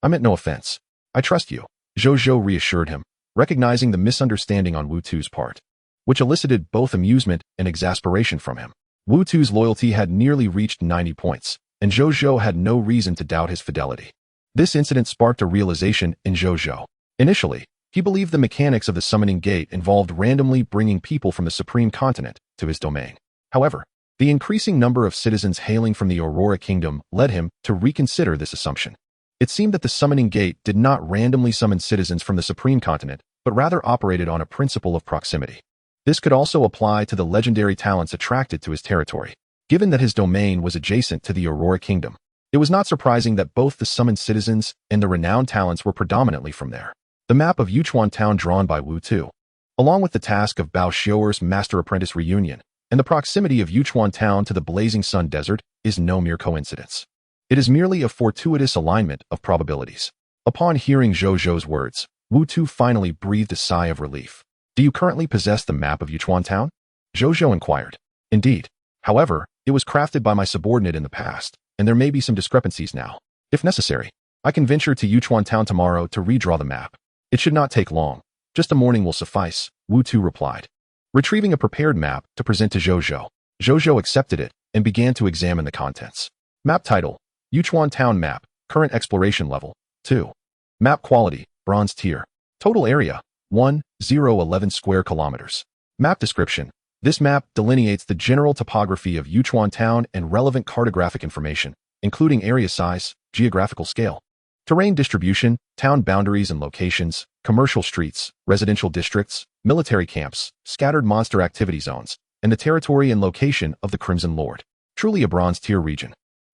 I meant no offense. I trust you," Zhou Zhou reassured him, recognizing the misunderstanding on Wu Tu's part, which elicited both amusement and exasperation from him. Wu Tu's loyalty had nearly reached 90 points, and Zhou Zhou had no reason to doubt his fidelity. This incident sparked a realization in Zhou Zhou. Initially, he believed the mechanics of the summoning gate involved randomly bringing people from the Supreme Continent to his domain. However, the increasing number of citizens hailing from the Aurora Kingdom led him to reconsider this assumption. It seemed that the summoning gate did not randomly summon citizens from the Supreme Continent, but rather operated on a principle of proximity. This could also apply to the legendary talents attracted to his territory. Given that his domain was adjacent to the Aurora Kingdom, it was not surprising that both the summoned citizens and the renowned talents were predominantly from there. The map of Yuchuan Town drawn by Wu Tu, along with the task of Bao Xiuer's master-apprentice reunion, and the proximity of Yuchuan Town to the Blazing Sun Desert, is no mere coincidence. It is merely a fortuitous alignment of probabilities. Upon hearing Zhou Zhou's words, Wu Tu finally breathed a sigh of relief. Do you currently possess the map of Yuchuan Town? Zhou Zhou inquired. Indeed. However, it was crafted by my subordinate in the past, and there may be some discrepancies now. If necessary, I can venture to Yuchuan Town tomorrow to redraw the map. It should not take long. Just a morning will suffice, Wu Tu replied, retrieving a prepared map to present to Zhou Zhou. Zhou Zhou accepted it and began to examine the contents. Map title, Yuchuan Town Map, current exploration level, 2. Map quality, bronze tier. Total area, 1,011 square kilometers. Map description, this map delineates the general topography of Yuchuan Town and relevant cartographic information, including area size, geographical scale, terrain distribution, town boundaries and locations, commercial streets, residential districts, military camps, scattered monster activity zones, and the territory and location of the Crimson Lord. Truly a bronze tier region.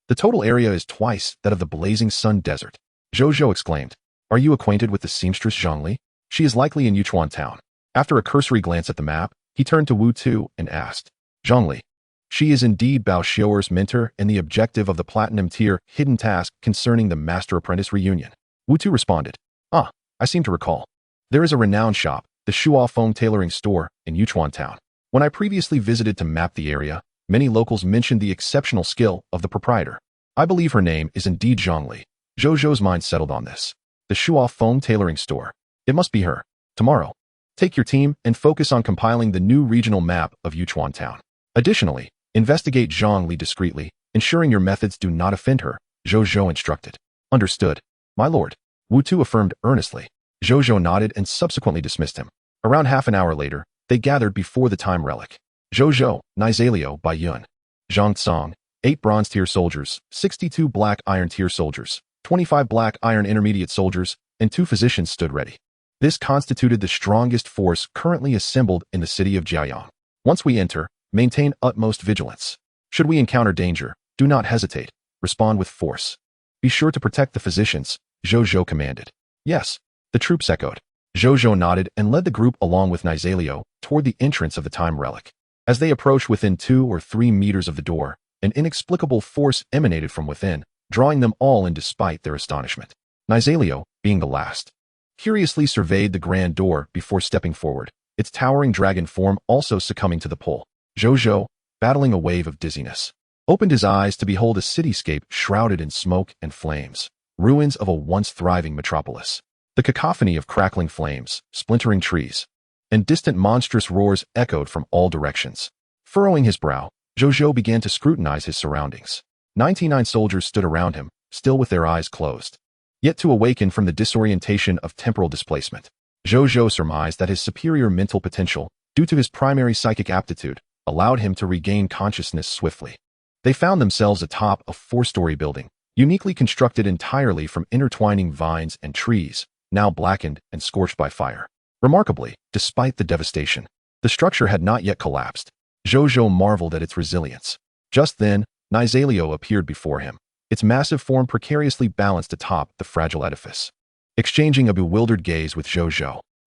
The total area is twice that of the Blazing Sun Desert. Zhou Zhou exclaimed. Are you acquainted with the seamstress Zhongli? She is likely in Yuchuan Town. After a cursory glance at the map, he turned to Wu Tu and asked, Zhongli. She is indeed Bao Xiaoer's mentor and the objective of the Platinum Tier hidden task concerning the Master-Apprentice reunion. Wu Tu responded. I seem to recall. There is a renowned shop, the Shuo Foam Tailoring Store, in Yuchuan Town. When I previously visited to map the area, many locals mentioned the exceptional skill of the proprietor. I believe her name is indeed Zhongli. Zhou Zhou's mind settled on this. The Shuo Foam Tailoring Store. It must be her. Tomorrow, take your team and focus on compiling the new regional map of Yuchuan Town. Additionally, investigate Zhongli discreetly, ensuring your methods do not offend her, Zhou Zhou instructed. Understood, my lord. Wu Tu affirmed earnestly. Zhou Zhou nodded and subsequently dismissed him. Around half an hour later, they gathered before the time relic. Zhou Zhou, Nizalio by Yun. Zhang Tsong, 8 bronze tier soldiers, 62 black iron tier soldiers, 25 black iron intermediate soldiers, and 2 physicians stood ready. This constituted the strongest force currently assembled in the city of Jiayang. Once we enter, maintain utmost vigilance. Should we encounter danger, do not hesitate. Respond with force. Be sure to protect the physicians, Zhou Zhou commanded. Yes, the troops echoed. Zhou Zhou nodded and led the group along with Nizalio toward the entrance of the time relic. As they approached within 2 or 3 meters of the door, an inexplicable force emanated from within, drawing them all in despite their astonishment. Nizalio, being the last, curiously surveyed the grand door before stepping forward, its towering dragon form also succumbing to the pull. Zhou Zhou, battling a wave of dizziness, opened his eyes to behold a cityscape shrouded in smoke and flames, ruins of a once thriving metropolis. The cacophony of crackling flames, splintering trees, and distant monstrous roars echoed from all directions. Furrowing his brow, Zhou Zhou began to scrutinize his surroundings. 99 soldiers stood around him, still with their eyes closed, yet to awaken from the disorientation of temporal displacement. Zhou Zhou surmised that his superior mental potential, due to his primary psychic aptitude, allowed him to regain consciousness swiftly. They found themselves atop a 4-story building, uniquely constructed entirely from intertwining vines and trees, now blackened and scorched by fire. Remarkably, despite the devastation, the structure had not yet collapsed. Zhou Zhou marveled at its resilience. Just then, Nizalio appeared before him, its massive form precariously balanced atop the fragile edifice. Exchanging a bewildered gaze with Zhou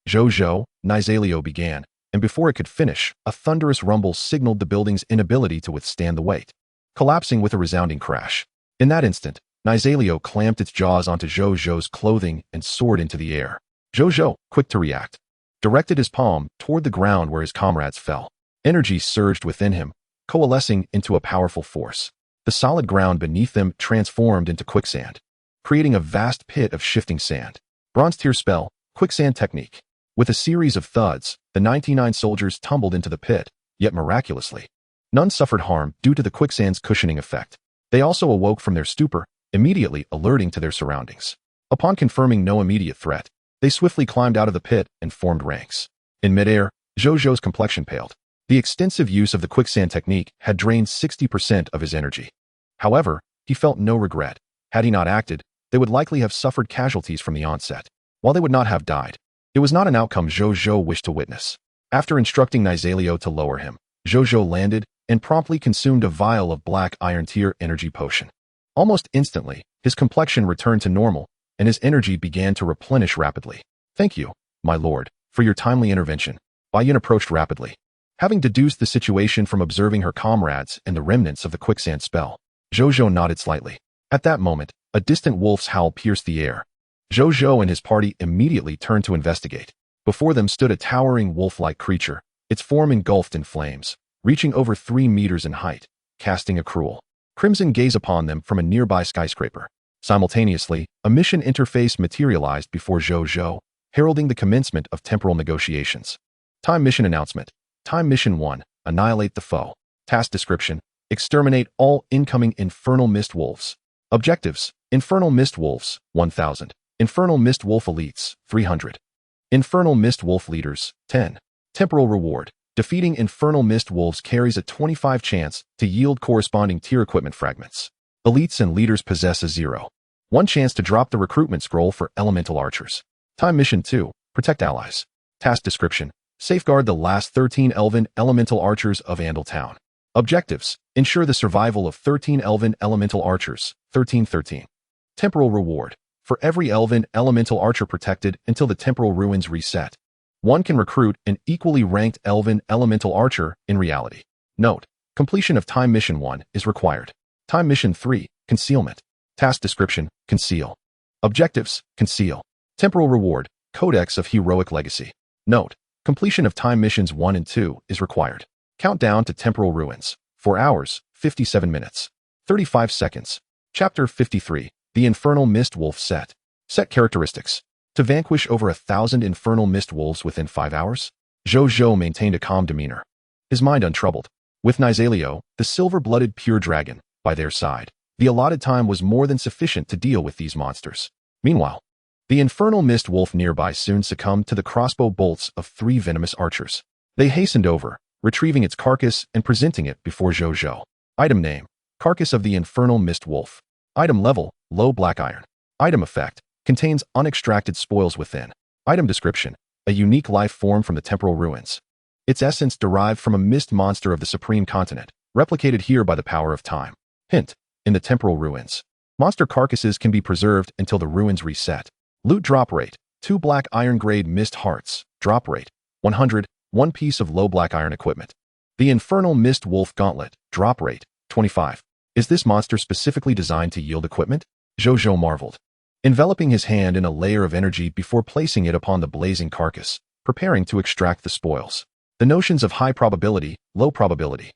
Zhou, Nizalio began, and before it could finish, a thunderous rumble signaled the building's inability to withstand the weight, collapsing with a resounding crash. In that instant, Nizalio clamped its jaws onto Zhou Zhou's clothing and soared into the air. Zhou Zhou, quick to react, directed his palm toward the ground where his comrades fell. Energy surged within him, coalescing into a powerful force. The solid ground beneath them transformed into quicksand, creating a vast pit of shifting sand. Bronze tier spell, quicksand technique. With a series of thuds, the 99 soldiers tumbled into the pit, yet miraculously, none suffered harm due to the quicksand's cushioning effect. They also awoke from their stupor, immediately alerting to their surroundings. Upon confirming no immediate threat, they swiftly climbed out of the pit and formed ranks. In midair, Zhou Zhou's complexion paled. The extensive use of the quicksand technique had drained 60% of his energy. However, he felt no regret. Had he not acted, they would likely have suffered casualties from the onset. While they would not have died, it was not an outcome Zhou Zhou wished to witness. After instructing Nizalio to lower him, Zhou Zhou landed and promptly consumed a vial of black iron tier energy potion. Almost instantly, his complexion returned to normal, and his energy began to replenish rapidly. Thank you, my lord, for your timely intervention. Bai Yun approached rapidly. Having deduced the situation from observing her comrades and the remnants of the quicksand spell, Zhou Zhou nodded slightly. At that moment, a distant wolf's howl pierced the air. Zhou Zhou and his party immediately turned to investigate. Before them stood a towering wolf-like creature, its form engulfed in flames, reaching over 3 meters in height, casting a cruel, crimson gaze upon them from a nearby skyscraper. Simultaneously, a mission interface materialized before Zhou Zhou, heralding the commencement of temporal negotiations. Time mission announcement. Time mission 1. Annihilate the foe. Task description. Exterminate all incoming infernal mist wolves. Objectives. Infernal mist wolves, 1,000. Infernal mist wolf elites, 300. Infernal mist wolf leaders, 10. Temporal reward. Defeating infernal mist wolves carries a 25 chance to yield corresponding tier equipment fragments. Elites and leaders possess a 0.1 chance to drop the recruitment scroll for elemental archers. Time mission 2. Protect allies. Task description. Safeguard the last 13 elven elemental archers of Andal Town. Objectives. Ensure the survival of 13 elven elemental archers, 1313. Temporal reward. For every elven elemental archer protected until the temporal ruins reset, one can recruit an equally ranked elven elemental archer in reality. Note: completion of time mission 1 is required. Time mission 3, concealment. Task description, conceal. Objectives, conceal. Temporal reward, Codex of Heroic Legacy. Note: completion of time missions 1 and 2 is required. Countdown to temporal ruins, 4 hours, 57 minutes, 35 seconds. Chapter 53, The Infernal Mist Wolf Set. Set characteristics. To vanquish over 1,000 infernal mist wolves within 5 hours, Zhou Zhou maintained a calm demeanor, his mind untroubled. With Nizalio, the silver-blooded pure dragon, by their side, the allotted time was more than sufficient to deal with these monsters. Meanwhile, the infernal mist wolf nearby soon succumbed to the crossbow bolts of 3 venomous archers. They hastened over, retrieving its carcass and presenting it before Zhou Zhou. Item name: Carcass of the Infernal Mist Wolf. Item level: low black iron. Item effect: contains unextracted spoils within. Item description: a unique life form from the temporal ruins. Its essence derived from a mist monster of the supreme continent, replicated here by the power of time. Hint: in the temporal ruins, monster carcasses can be preserved until the ruins reset. Loot drop rate: 2 black iron grade mist hearts. Drop rate: 100. 1 piece of low black iron equipment. The Infernal Mist Wolf Gauntlet. Drop rate: 25. Is this monster specifically designed to yield equipment? Zhou Zhou marveled, enveloping his hand in a layer of energy before placing it upon the blazing carcass, preparing to extract the spoils. The notions of high probability, low probability,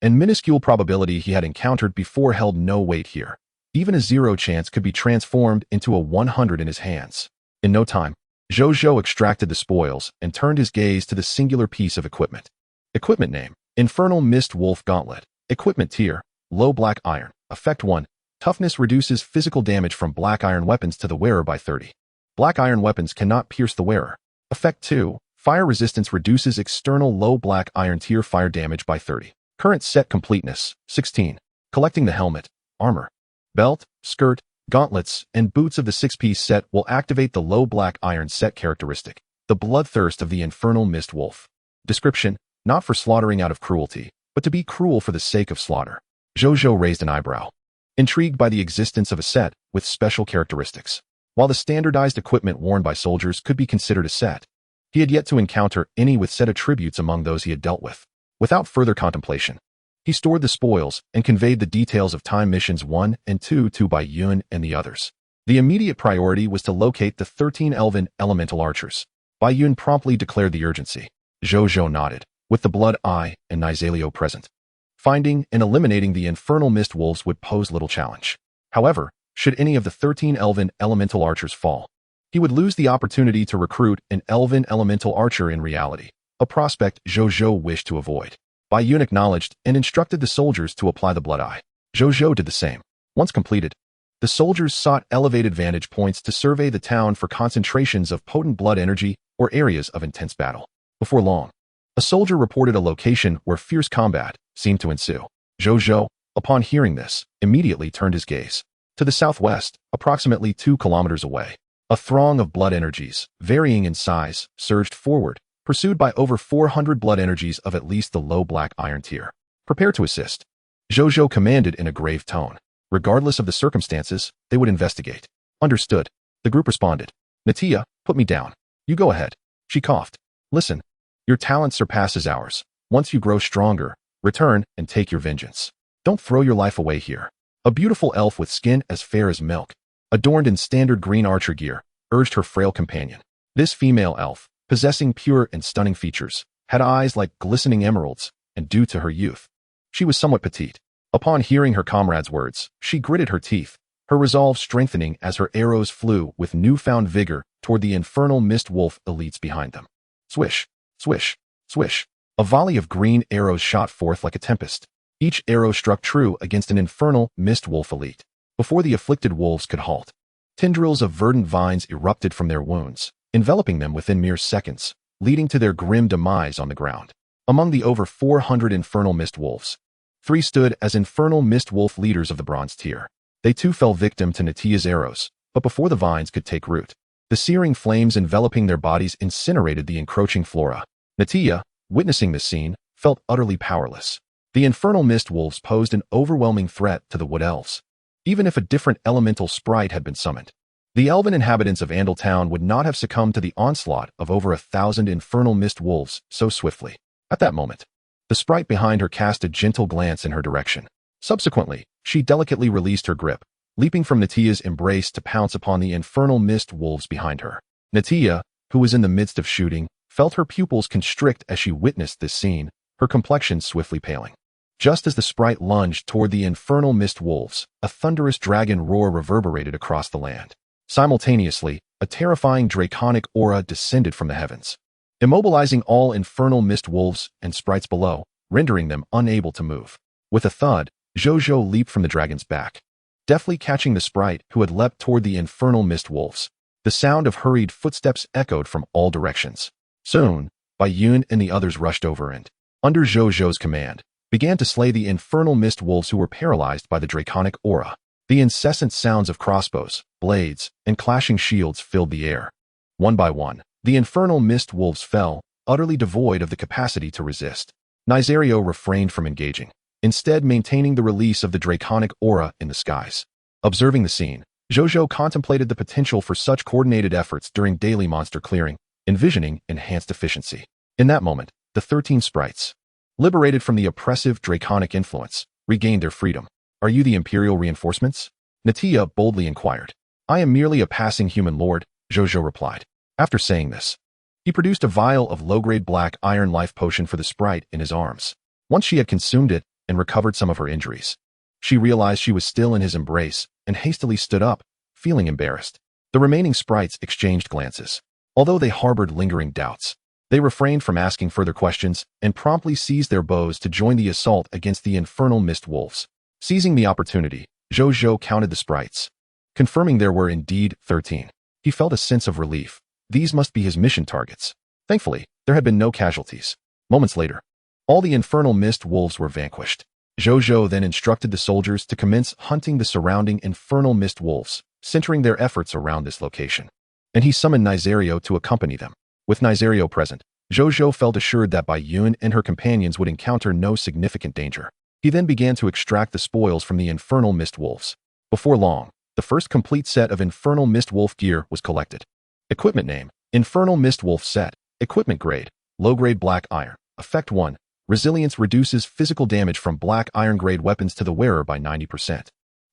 and minuscule probability he had encountered before held no weight here. Even a 0 chance could be transformed into a 100 in his hands. In no time, Zhou Zhou extracted the spoils and turned his gaze to the singular piece of equipment. Equipment name: Infernal Mist Wolf Gauntlet. Equipment tier: low black iron. Effect 1. Toughness reduces physical damage from black iron weapons to the wearer by 30. Black iron weapons cannot pierce the wearer. Effect 2. Fire resistance reduces external low black iron tier fire damage by 30. Current set completeness: 16. Collecting the helmet, armor, belt, skirt, gauntlets, and boots of the 6-piece set will activate the low black iron set characteristic, the bloodthirst of the Infernal Mist Wolf. Description: not for slaughtering out of cruelty, but to be cruel for the sake of slaughter. Zhou Zhou raised an eyebrow, intrigued by the existence of a set with special characteristics. While the standardized equipment worn by soldiers could be considered a set, he had yet to encounter any with set attributes among those he had dealt with. Without further contemplation, he stored the spoils and conveyed the details of time missions 1 and 2 to Bai Yun and the others. The immediate priority was to locate the 13 elven elemental archers. Bai Yun promptly declared the urgency. Zhou Zhou nodded, with the Blood Eye and Nizalio present. Finding and eliminating the infernal mist wolves would pose little challenge. However, should any of the 13 elven elemental archers fall, he would lose the opportunity to recruit an elven elemental archer in reality, a prospect Zhou Zhou wished to avoid. Bai Yun acknowledged and instructed the soldiers to apply the Blood Eye. Zhou Zhou did the same. Once completed, the soldiers sought elevated vantage points to survey the town for concentrations of potent blood energy or areas of intense battle. Before long, a soldier reported a location where fierce combat seemed to ensue. Zhou Zhou, upon hearing this, immediately turned his gaze. To the southwest, approximately 2 kilometers away, a throng of blood energies, varying in size, surged forward, pursued by over 400 blood energies of at least the low black iron tier. Prepare to assist. Zhou Zhou commanded in a grave tone. Regardless of the circumstances, they would investigate. Understood. The group responded. Natia, put me down. You go ahead. She coughed. Listen. Your talent surpasses ours. Once you grow stronger, return and take your vengeance. Don't throw your life away here. A beautiful elf with skin as fair as milk, adorned in standard green archer gear, urged her frail companion. This female elf, possessing pure and stunning features, had eyes like glistening emeralds, and due to her youth, she was somewhat petite. Upon hearing her comrade's words, she gritted her teeth, her resolve strengthening as her arrows flew with newfound vigor toward the infernal mist wolf elites behind them. Swish, swish, swish. A volley of green arrows shot forth like a tempest. Each arrow struck true against an infernal mist wolf elite. Before the afflicted wolves could halt, tendrils of verdant vines erupted from their wounds, enveloping them within mere seconds, leading to their grim demise on the ground. Among the over 400 infernal mist wolves, 3 stood as infernal mist wolf leaders of the bronze tier. They too fell victim to Natiya's arrows, but before the vines could take root, the searing flames enveloping their bodies incinerated the encroaching flora. Natiya, witnessing this scene, felt utterly powerless. The infernal mist wolves posed an overwhelming threat to the wood elves. Even if a different elemental sprite had been summoned, the elven inhabitants of Andaltown would not have succumbed to the onslaught of over 1,000 infernal mist wolves so swiftly. At that moment, the sprite behind her cast a gentle glance in her direction. Subsequently, she delicately released her grip, leaping from Natiya's embrace to pounce upon the infernal mist wolves behind her. Natiya, who was in the midst of shooting, felt her pupils constrict as she witnessed this scene, her complexion swiftly paling. Just as the sprite lunged toward the infernal mist wolves, a thunderous dragon roar reverberated across the land. Simultaneously, a terrifying draconic aura descended from the heavens, immobilizing all infernal mist wolves and sprites below, rendering them unable to move. With a thud, Zhou Zhou leaped from the dragon's back, deftly catching the sprite who had leapt toward the infernal mist wolves. The sound of hurried footsteps echoed from all directions. Soon, Bai Yun and the others rushed over and, under Zhou Zhou's command, began to slay the infernal mist wolves who were paralyzed by the draconic aura. The incessant sounds of crossbows, blades, and clashing shields filled the air. One by one, the infernal mist wolves fell, utterly devoid of the capacity to resist. Nysario refrained from engaging, instead maintaining the release of the draconic aura in the skies. Observing the scene, Zhou Zhou contemplated the potential for such coordinated efforts during daily monster clearing, envisioning enhanced efficiency. In that moment, the 13 sprites, liberated from the oppressive draconic influence, regained their freedom. Are you the Imperial reinforcements? Natiya boldly inquired. I am merely a passing human lord, Zhou Zhou replied. After saying this, he produced a vial of low-grade black iron life potion for the sprite in his arms. Once she had consumed it and recovered some of her injuries, she realized she was still in his embrace and hastily stood up, feeling embarrassed. The remaining sprites exchanged glances. Although they harbored lingering doubts, they refrained from asking further questions and promptly seized their bows to join the assault against the infernal mist wolves. Seizing the opportunity, Zhou Zhou counted the sprites, confirming there were indeed 13. He felt a sense of relief. These must be his mission targets. Thankfully, there had been no casualties. Moments later, all the infernal mist wolves were vanquished. Zhou Zhou then instructed the soldiers to commence hunting the surrounding infernal mist wolves, centering their efforts around this location. And he summoned Nysario to accompany them. With Nysario present, Zhou Zhou felt assured that Bai Yun and her companions would encounter no significant danger. He then began to extract the spoils from the infernal mist wolves. Before long, the first complete set of infernal mist wolf gear was collected. Equipment name: Infernal Mist Wolf Set. Equipment grade: low-grade black iron. Effect 1. Resilience reduces physical damage from black iron grade weapons to the wearer by 90%.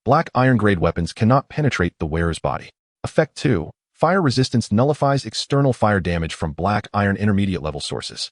Black iron grade weapons cannot penetrate the wearer's body. Effect 2. Fire resistance nullifies external fire damage from black iron intermediate level sources.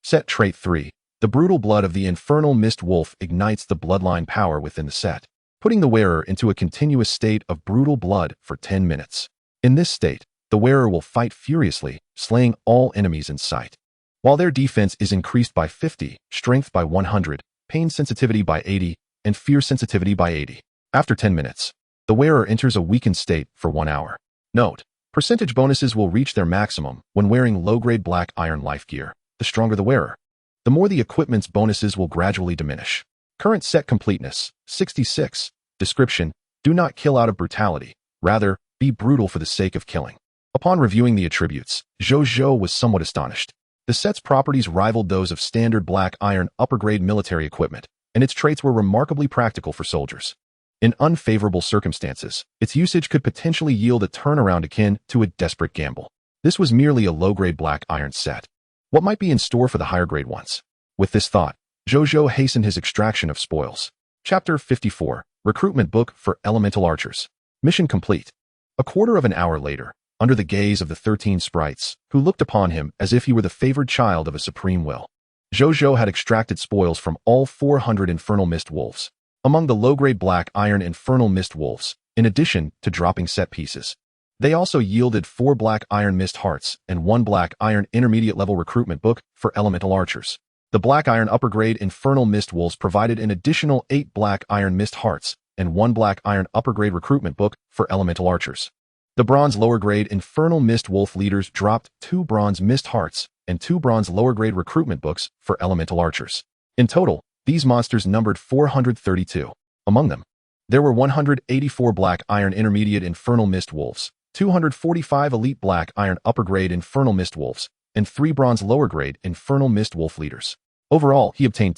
Set trait 3. The brutal blood of the infernal mist wolf ignites the bloodline power within the set, putting the wearer into a continuous state of brutal blood for 10 minutes. In this state, the wearer will fight furiously, slaying all enemies in sight. While their defense is increased by 50, strength by 100, pain sensitivity by 80, and fear sensitivity by 80. After 10 minutes, the wearer enters a weakened state for 1 hour. Note: percentage bonuses will reach their maximum when wearing low-grade black iron life gear. The stronger the wearer, the more the equipment's bonuses will gradually diminish. Current set completeness: 66. Description: do not kill out of brutality. Rather, be brutal for the sake of killing. Upon reviewing the attributes, Zhou Zhou was somewhat astonished. The set's properties rivaled those of standard black iron upper-grade military equipment, and its traits were remarkably practical for soldiers. In unfavorable circumstances, its usage could potentially yield a turnaround akin to a desperate gamble. This was merely a low-grade black iron set. What might be in store for the higher-grade ones? With this thought, Zhou Zhou hastened his extraction of spoils. Chapter 54. Recruitment Book for Elemental Archers. Mission complete. A quarter of an hour later, under the gaze of the 13 sprites, who looked upon him as if he were the favored child of a supreme will. Zhou Zhou had extracted spoils from all 400 infernal mist wolves. Among the low-grade black iron infernal mist wolves, in addition to dropping set pieces, they also yielded 4 black iron mist hearts and 1 black iron intermediate level recruitment book for elemental archers. The black iron upper grade infernal mist wolves provided an additional 8 black iron mist hearts and 1 black iron upper grade recruitment book for elemental archers. The bronze lower grade infernal mist wolf leaders dropped 2 bronze mist hearts and 2 bronze lower grade recruitment books for elemental archers. In total, these monsters numbered 432. Among them, there were 184 black iron intermediate infernal mist wolves, 245 elite black iron upper grade infernal mist wolves, and 3 bronze lower grade infernal mist wolf leaders. Overall, he obtained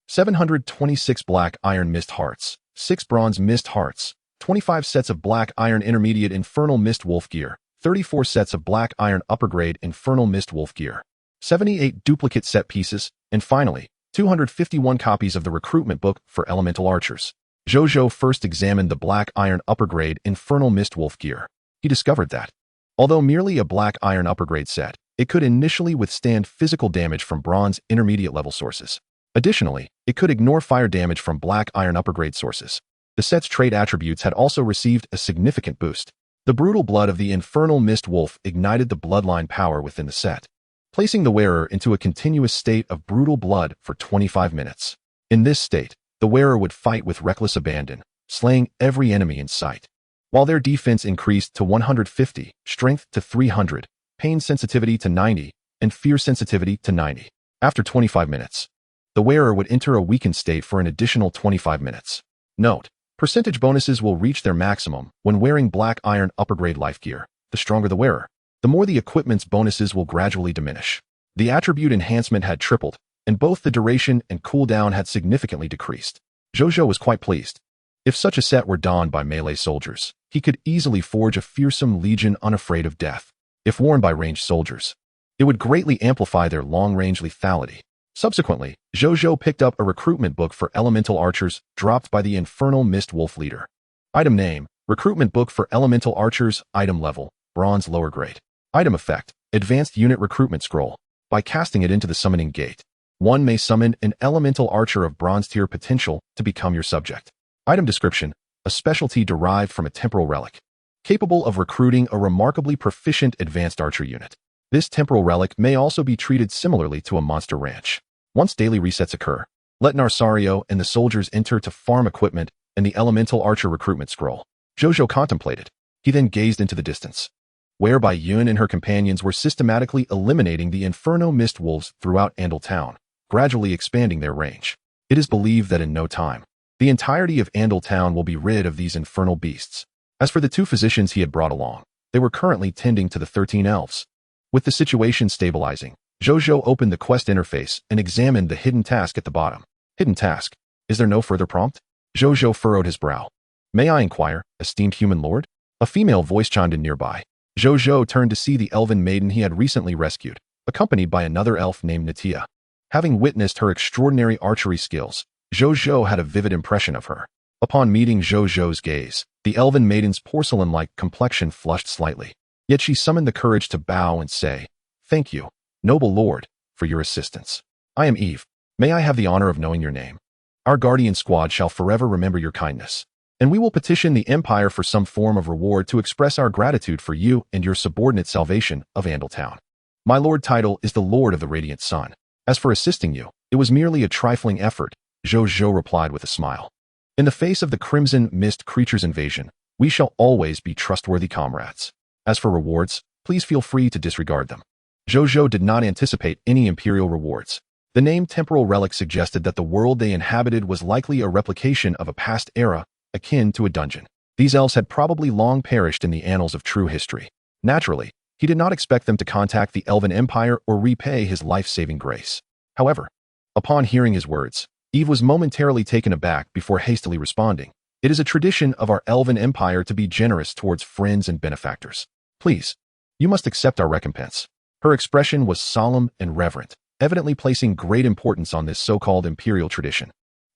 726 black iron mist hearts, 6 bronze mist hearts, 25 sets of black iron intermediate infernal mist wolf gear, 34 sets of black iron upper grade infernal mist wolf gear, 78 duplicate set pieces, and finally, 251 copies of the recruitment book for elemental archers. Zhou Zhou first examined the black iron upper grade infernal mist wolf gear. He discovered that, although merely a black iron upper grade set, it could initially withstand physical damage from bronze intermediate level sources. Additionally, it could ignore fire damage from black iron upper grade sources. The set's trait attributes had also received a significant boost. The brutal blood of the infernal mist wolf ignited the bloodline power within the set, placing the wearer into a continuous state of brutal blood for 25 minutes. In this state, the wearer would fight with reckless abandon, slaying every enemy in sight. While their defense increased to 150, strength to 300, pain sensitivity to 90, and fear sensitivity to 90. After 25 minutes, the wearer would enter a weakened state for an additional 25 minutes. Note: percentage bonuses will reach their maximum when wearing black iron upper grade life gear. The stronger the wearer, the more the equipment's bonuses will gradually diminish. The attribute enhancement had tripled, and both the duration and cooldown had significantly decreased. Zhou Zhou was quite pleased. If such a set were donned by melee soldiers, he could easily forge a fearsome legion unafraid of death. If worn by ranged soldiers, it would greatly amplify their long-range lethality. Subsequently, Zhou Zhou picked up a recruitment book for elemental archers dropped by the infernal mist wolf leader. Item name: recruitment book for elemental archers. Item level: bronze lower grade. Item effect: advanced unit recruitment scroll. By casting it into the summoning gate, one may summon an elemental archer of bronze tier potential to become your subject. Item description: a specialty derived from a temporal relic, capable of recruiting a remarkably proficient advanced archer unit. This temporal relic may also be treated similarly to a monster ranch. Once daily resets occur, let Narsario and the soldiers enter to farm equipment and the elemental archer recruitment scroll. Zhou Zhou contemplated. He then gazed into the distance, whereby Yun and her companions were systematically eliminating the Inferno Mist Wolves throughout Andal Town, gradually expanding their range. It is believed that in no time, the entirety of Andal Town will be rid of these infernal beasts. As for the 2 physicians he had brought along, they were currently tending to the 13 elves. With the situation stabilizing, Zhou Zhou opened the quest interface and examined the hidden task at the bottom. Hidden task. Is there no further prompt? Zhou Zhou furrowed his brow. May I inquire, esteemed human lord? A female voice chimed in nearby. Zhou Zhou turned to see the elven maiden he had recently rescued, accompanied by another elf named Natia. Having witnessed her extraordinary archery skills, Zhou Zhou had a vivid impression of her. Upon meeting Zhou Zhou's gaze, the elven maiden's porcelain-like complexion flushed slightly. Yet she summoned the courage to bow and say, "Thank you, noble lord, for your assistance. I am Eve. May I have the honor of knowing your name? Our guardian squad shall forever remember your kindness, and we will petition the Empire for some form of reward to express our gratitude for you and your subordinate salvation of Andal Town. My lord title is the Lord of the Radiant Sun. As for assisting you, it was merely a trifling effort," Zhou Zhou replied with a smile. "In the face of the Crimson Mist creature's invasion, we shall always be trustworthy comrades. As for rewards, please feel free to disregard them." Zhou Zhou did not anticipate any imperial rewards. The name Temporal Relic suggested that the world they inhabited was likely a replication of a past era, akin to a dungeon. These elves had probably long perished in the annals of true history. Naturally, he did not expect them to contact the Elven Empire or repay his life-saving grace. However, upon hearing his words, Eve was momentarily taken aback before hastily responding. "It is a tradition of our Elven Empire to be generous towards friends and benefactors. Please, you must accept our recompense." Her expression was solemn and reverent, evidently placing great importance on this so-called imperial tradition.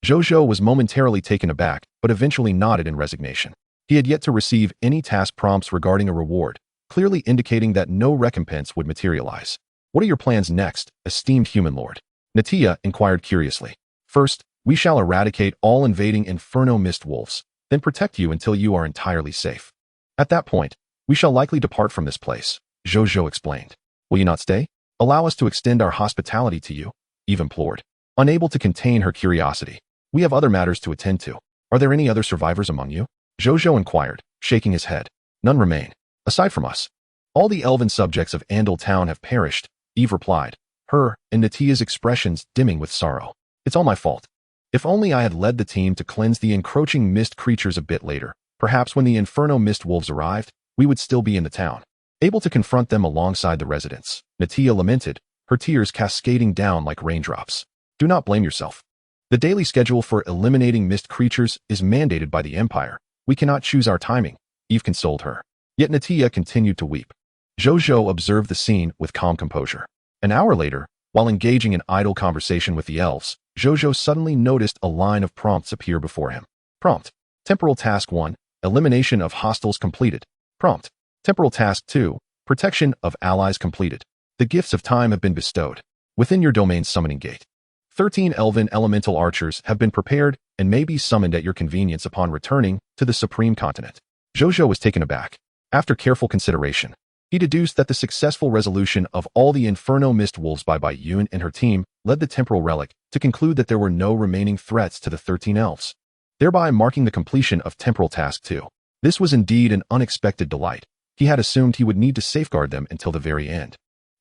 Zhou Zhou was momentarily taken aback, but eventually nodded in resignation. He had yet to receive any task prompts regarding a reward, clearly indicating that no recompense would materialize. What are your plans next, esteemed human lord? Natia inquired curiously. First, we shall eradicate all invading inferno mist wolves, then protect you until you are entirely safe. At that point, we shall likely depart from this place, Zhou Zhou explained. Will you not stay? Allow us to extend our hospitality to you, Eve implored. Unable to contain her curiosity. We have other matters to attend to. Are there any other survivors among you? Zhou Zhou inquired, shaking his head. None remain. Aside from us. All the elven subjects of Andal Town have perished, Eve replied, her and Natia's expressions dimming with sorrow. It's all my fault. If only I had led the team to cleanse the encroaching mist creatures a bit later, perhaps when the Inferno Mist Wolves arrived, we would still be in the town, able to confront them alongside the residents. Natia lamented, her tears cascading down like raindrops. Do not blame yourself. The daily schedule for eliminating mist creatures is mandated by the Empire. We cannot choose our timing, Eve consoled her. Yet Natia continued to weep. Zhou Zhou observed the scene with calm composure. An hour later, while engaging in idle conversation with the elves, Zhou Zhou suddenly noticed a line of prompts appear before him. Prompt. Temporal Task 1. Elimination of hostiles completed. Prompt. Temporal Task 2. Protection of allies completed. The gifts of time have been bestowed. Within your domain's summoning gate. 13 elven elemental archers have been prepared and may be summoned at your convenience upon returning to the Supreme Continent. Zhou Zhou was taken aback. After careful consideration, he deduced that the successful resolution of all the Inferno Mist Wolves by Yun and her team led the Temporal Relic to conclude that there were no remaining threats to the 13 elves, thereby marking the completion of Temporal Task 2. This was indeed an unexpected delight. He had assumed he would need to safeguard them until the very end.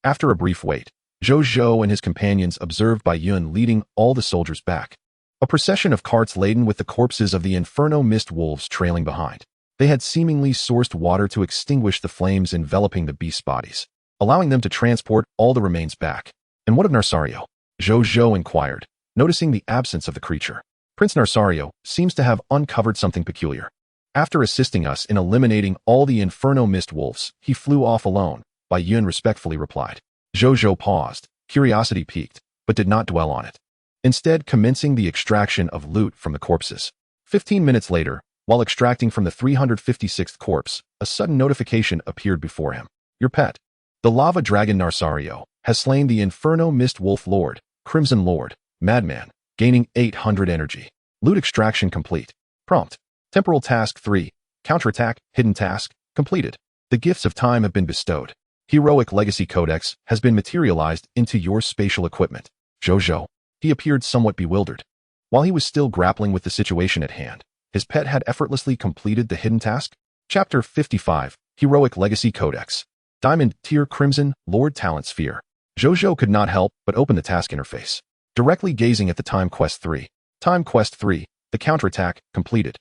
After a brief wait, Zhou Zhou and his companions observed Yun leading all the soldiers back. A procession of carts laden with the corpses of the Inferno Mist Wolves trailing behind. They had seemingly sourced water to extinguish the flames enveloping the beasts' bodies, allowing them to transport all the remains back. And what of Narsario? Zhou Zhou inquired, noticing the absence of the creature. Prince Narsario seems to have uncovered something peculiar. After assisting us in eliminating all the Inferno Mist Wolves, he flew off alone, Yun respectfully replied. Zhou Zhou paused, curiosity piqued, but did not dwell on it. Instead, commencing the extraction of loot from the corpses. 15 minutes later, while extracting from the 356th corpse, a sudden notification appeared before him. Your pet, the lava dragon Narsario, has slain the Inferno Mist Wolf Lord, Crimson Lord, Madman, gaining 800 energy. Loot extraction complete. Prompt. Temporal Task 3. Counterattack, Hidden Task, completed. The gifts of time have been bestowed. Heroic Legacy Codex has been materialized into your spatial equipment. Zhou Zhou. He appeared somewhat bewildered. While he was still grappling with the situation at hand, his pet had effortlessly completed the hidden task. Chapter 55. Heroic Legacy Codex. Diamond Tier Crimson Lord Talent Sphere. Zhou Zhou could not help but open the task interface. Directly gazing at the Time Quest 3. Time Quest 3. The counterattack completed.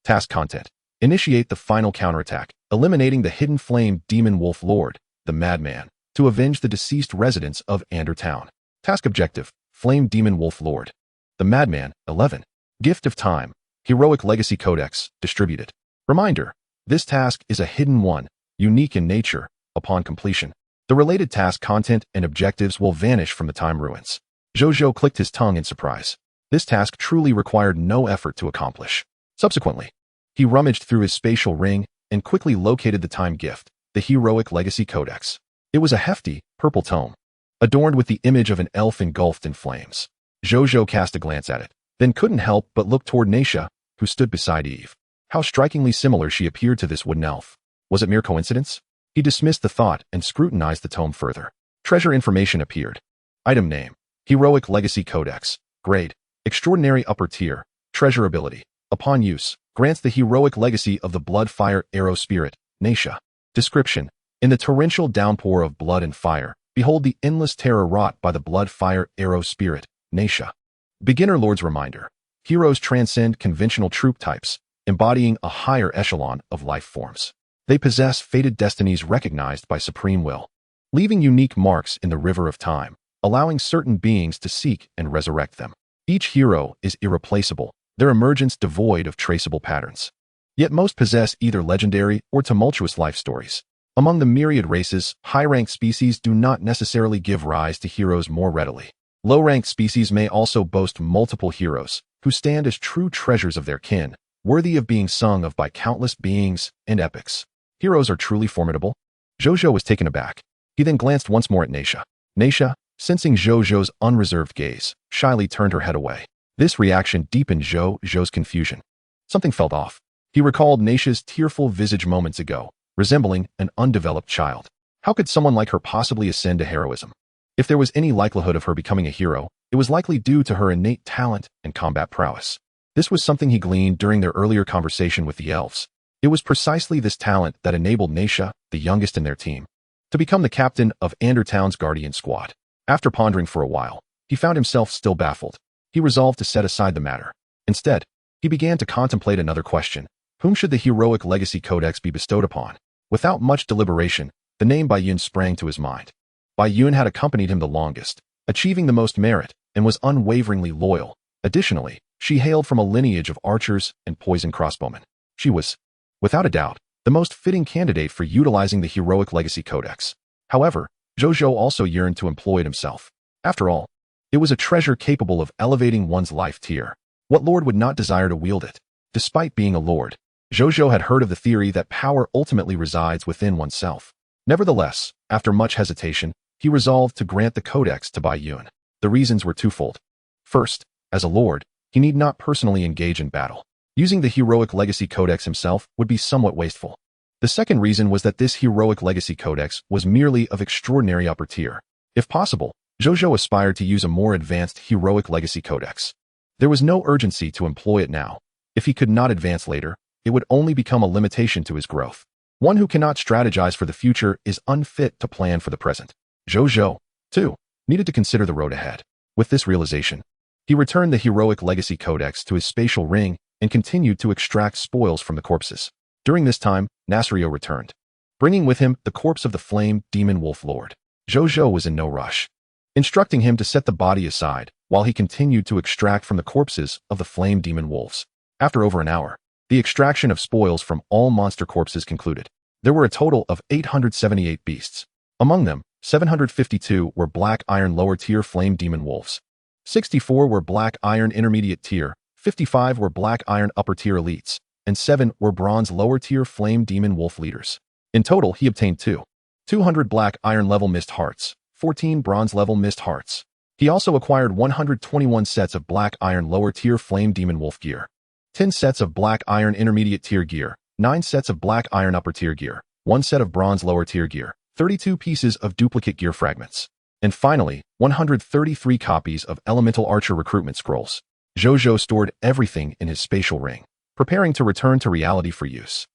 Task content. Initiate the final counterattack, eliminating the Hidden Flame Demon Wolf Lord, the Madman, to avenge the deceased residents of Andor Town. Task objective. Flame Demon Wolf Lord. The Madman, 11. Gift of Time. Heroic Legacy Codex, distributed. Reminder. This task is a hidden one, unique in nature. Upon completion, the related task content and objectives will vanish from the time ruins. Zhou Zhou clicked his tongue in surprise. This task truly required no effort to accomplish. Subsequently, he rummaged through his spatial ring and quickly located the time gift, the Heroic Legacy Codex. It was a hefty, purple tome, adorned with the image of an elf engulfed in flames. Zhou Zhou cast a glance at it, then couldn't help but look toward Naisha, who stood beside Eve. How strikingly similar she appeared to this wooden elf. Was it mere coincidence? He dismissed the thought and scrutinized the tome further. Treasure information appeared. Item name. Heroic Legacy Codex. Grade. Extraordinary Upper Tier. Treasure ability. Upon use, grants the heroic legacy of the blood fire arrow spirit, Naisha. Description. In the torrential downpour of blood and fire, behold the endless terror wrought by the blood fire arrow spirit, Naisha. Beginner Lord's reminder. Heroes transcend conventional troop types, embodying a higher echelon of life forms. They possess fated destinies recognized by supreme will, leaving unique marks in the river of time, allowing certain beings to seek and resurrect them. Each hero is irreplaceable, their emergence devoid of traceable patterns. Yet most possess either legendary or tumultuous life stories. Among the myriad races, high-ranked species do not necessarily give rise to heroes more readily. Low-ranked species may also boast multiple heroes, who stand as true treasures of their kin, worthy of being sung of by countless beings and epics. Heroes are truly formidable. Zhou Zhou was taken aback. He then glanced once more at Naisha. Naisha, sensing Zhou Zhou's unreserved gaze, shyly turned her head away. This reaction deepened Zhou Zhou's confusion. Something felt off. He recalled Naisha's tearful visage moments ago, resembling an undeveloped child. How could someone like her possibly ascend to heroism? If there was any likelihood of her becoming a hero, it was likely due to her innate talent and combat prowess. This was something he gleaned during their earlier conversation with the elves. It was precisely this talent that enabled Naisha, the youngest in their team, to become the captain of Andertown's Guardian Squad. After pondering for a while, he found himself still baffled. He resolved to set aside the matter. Instead, he began to contemplate another question. Whom should the heroic legacy codex be bestowed upon? Without much deliberation, the name Bai Yun sprang to his mind. Bai Yun had accompanied him the longest, achieving the most merit, and was unwaveringly loyal. Additionally, she hailed from a lineage of archers and poison crossbowmen. She was, without a doubt, the most fitting candidate for utilizing the heroic legacy codex. However, Zhou Zhou also yearned to employ it himself. After all, it was a treasure capable of elevating one's life tier. What lord would not desire to wield it? Despite being a lord, Zhou Zhou had heard of the theory that power ultimately resides within oneself. Nevertheless, after much hesitation, he resolved to grant the codex to Bai Yun. The reasons were twofold. First, as a lord, he need not personally engage in battle. Using the heroic legacy codex himself would be somewhat wasteful. The second reason was that this heroic legacy codex was merely of extraordinary upper tier. If possible, Zhou Zhou aspired to use a more advanced heroic legacy codex. There was no urgency to employ it now. If he could not advance later, it would only become a limitation to his growth. One who cannot strategize for the future is unfit to plan for the present. Zhou Zhou, too, needed to consider the road ahead. With this realization, he returned the heroic legacy codex to his spatial ring and continued to extract spoils from the corpses. During this time, Nasrio returned, bringing with him the corpse of the flame demon wolf lord. Zhou Zhou was in no rush, instructing him to set the body aside while he continued to extract from the corpses of the flame demon wolves. After over an hour, the extraction of spoils from all monster corpses concluded. There were a total of 878 beasts. Among them, 752 were black iron lower tier flame demon wolves. 64 were black iron intermediate tier, 55 were black iron upper tier elites, and 7 were bronze lower tier flame demon wolf leaders. In total, he obtained 200 black iron level mist hearts, 14 bronze level mist hearts. He also acquired 121 sets of black iron lower tier flame demon wolf gear, 10 sets of black iron intermediate tier gear, 9 sets of black iron upper tier gear, 1 set of bronze lower tier gear, 32 pieces of duplicate gear fragments, and finally, 133 copies of elemental archer recruitment scrolls. Zhou Zhou stored everything in his spatial ring, preparing to return to reality for use.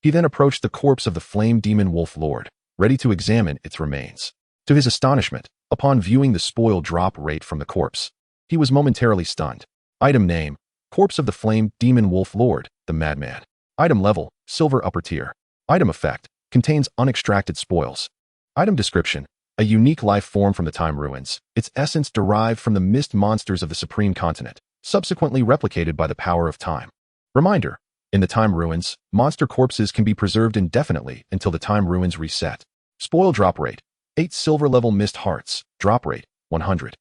He then approached the corpse of the flame demon wolf lord, ready to examine its remains. To his astonishment, upon viewing the spoil drop rate from the corpse, he was momentarily stunned. Item name: Corpse of the Flame Demon Wolf Lord, the Madman. Item level: Silver upper tier. Item effect: Contains unextracted spoils. Item description: A unique life form from the Time Ruins, its essence derived from the mist monsters of the Supreme Continent, subsequently replicated by the power of time. Reminder: in the Time Ruins, monster corpses can be preserved indefinitely until the Time Ruins reset. Spoil drop rate: 8 silver level mist hearts, drop rate 100.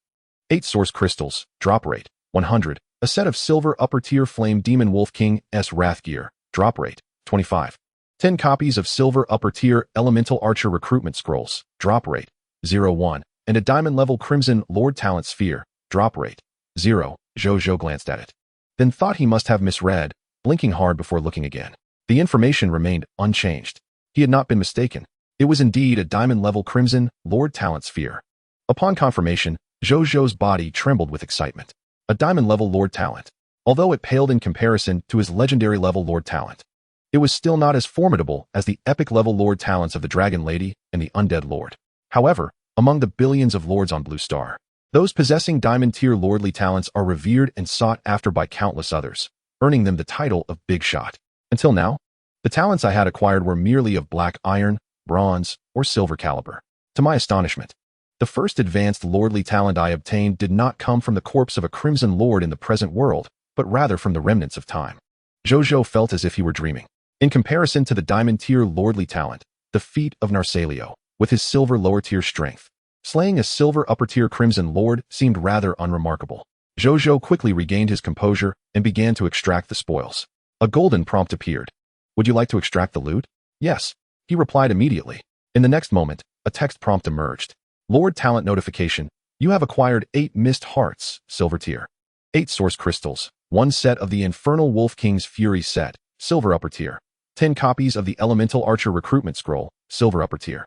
8 source crystals, drop rate 100. A set of silver upper tier flame demon wolf king's wrath gear, drop rate 25. 10 copies of silver upper tier elemental archer recruitment scrolls, drop rate 0.1, and a diamond level crimson lord talent sphere, drop rate 0. Zhou Zhou glanced at it, then thought he must have misread, blinking hard before looking again. The information remained unchanged. He had not been mistaken. It was indeed a diamond level crimson lord talent sphere. Upon confirmation, Zhou Zhou's body trembled with excitement. A diamond level lord talent. Although it paled in comparison to his legendary level lord talent, it was still not as formidable as the epic level lord talents of the Dragon Lady and the Undead Lord. However, among the billions of lords on Blue Star, those possessing diamond tier lordly talents are revered and sought after by countless others, earning them the title of Big Shot. Until now, the talents I had acquired were merely of black iron, bronze, or silver caliber. To my astonishment, the first advanced lordly talent I obtained did not come from the corpse of a crimson lord in the present world, but rather from the remnants of time. Zhou Zhou felt as if he were dreaming. In comparison to the diamond tier lordly talent, the feat of Narsalio, with his silver lower tier strength, slaying a silver upper tier crimson lord seemed rather unremarkable. Zhou Zhou quickly regained his composure and began to extract the spoils. A golden prompt appeared. Would you like to extract the loot? Yes, he replied immediately. In the next moment, a text prompt emerged. Lord Talent notification. You have acquired 8 Mist Hearts, Silver tier. 8 Source Crystals, 1 set of the Infernal Wolf King's Fury set, Silver upper tier. 10 copies of the Elemental Archer Recruitment Scroll, Silver upper tier.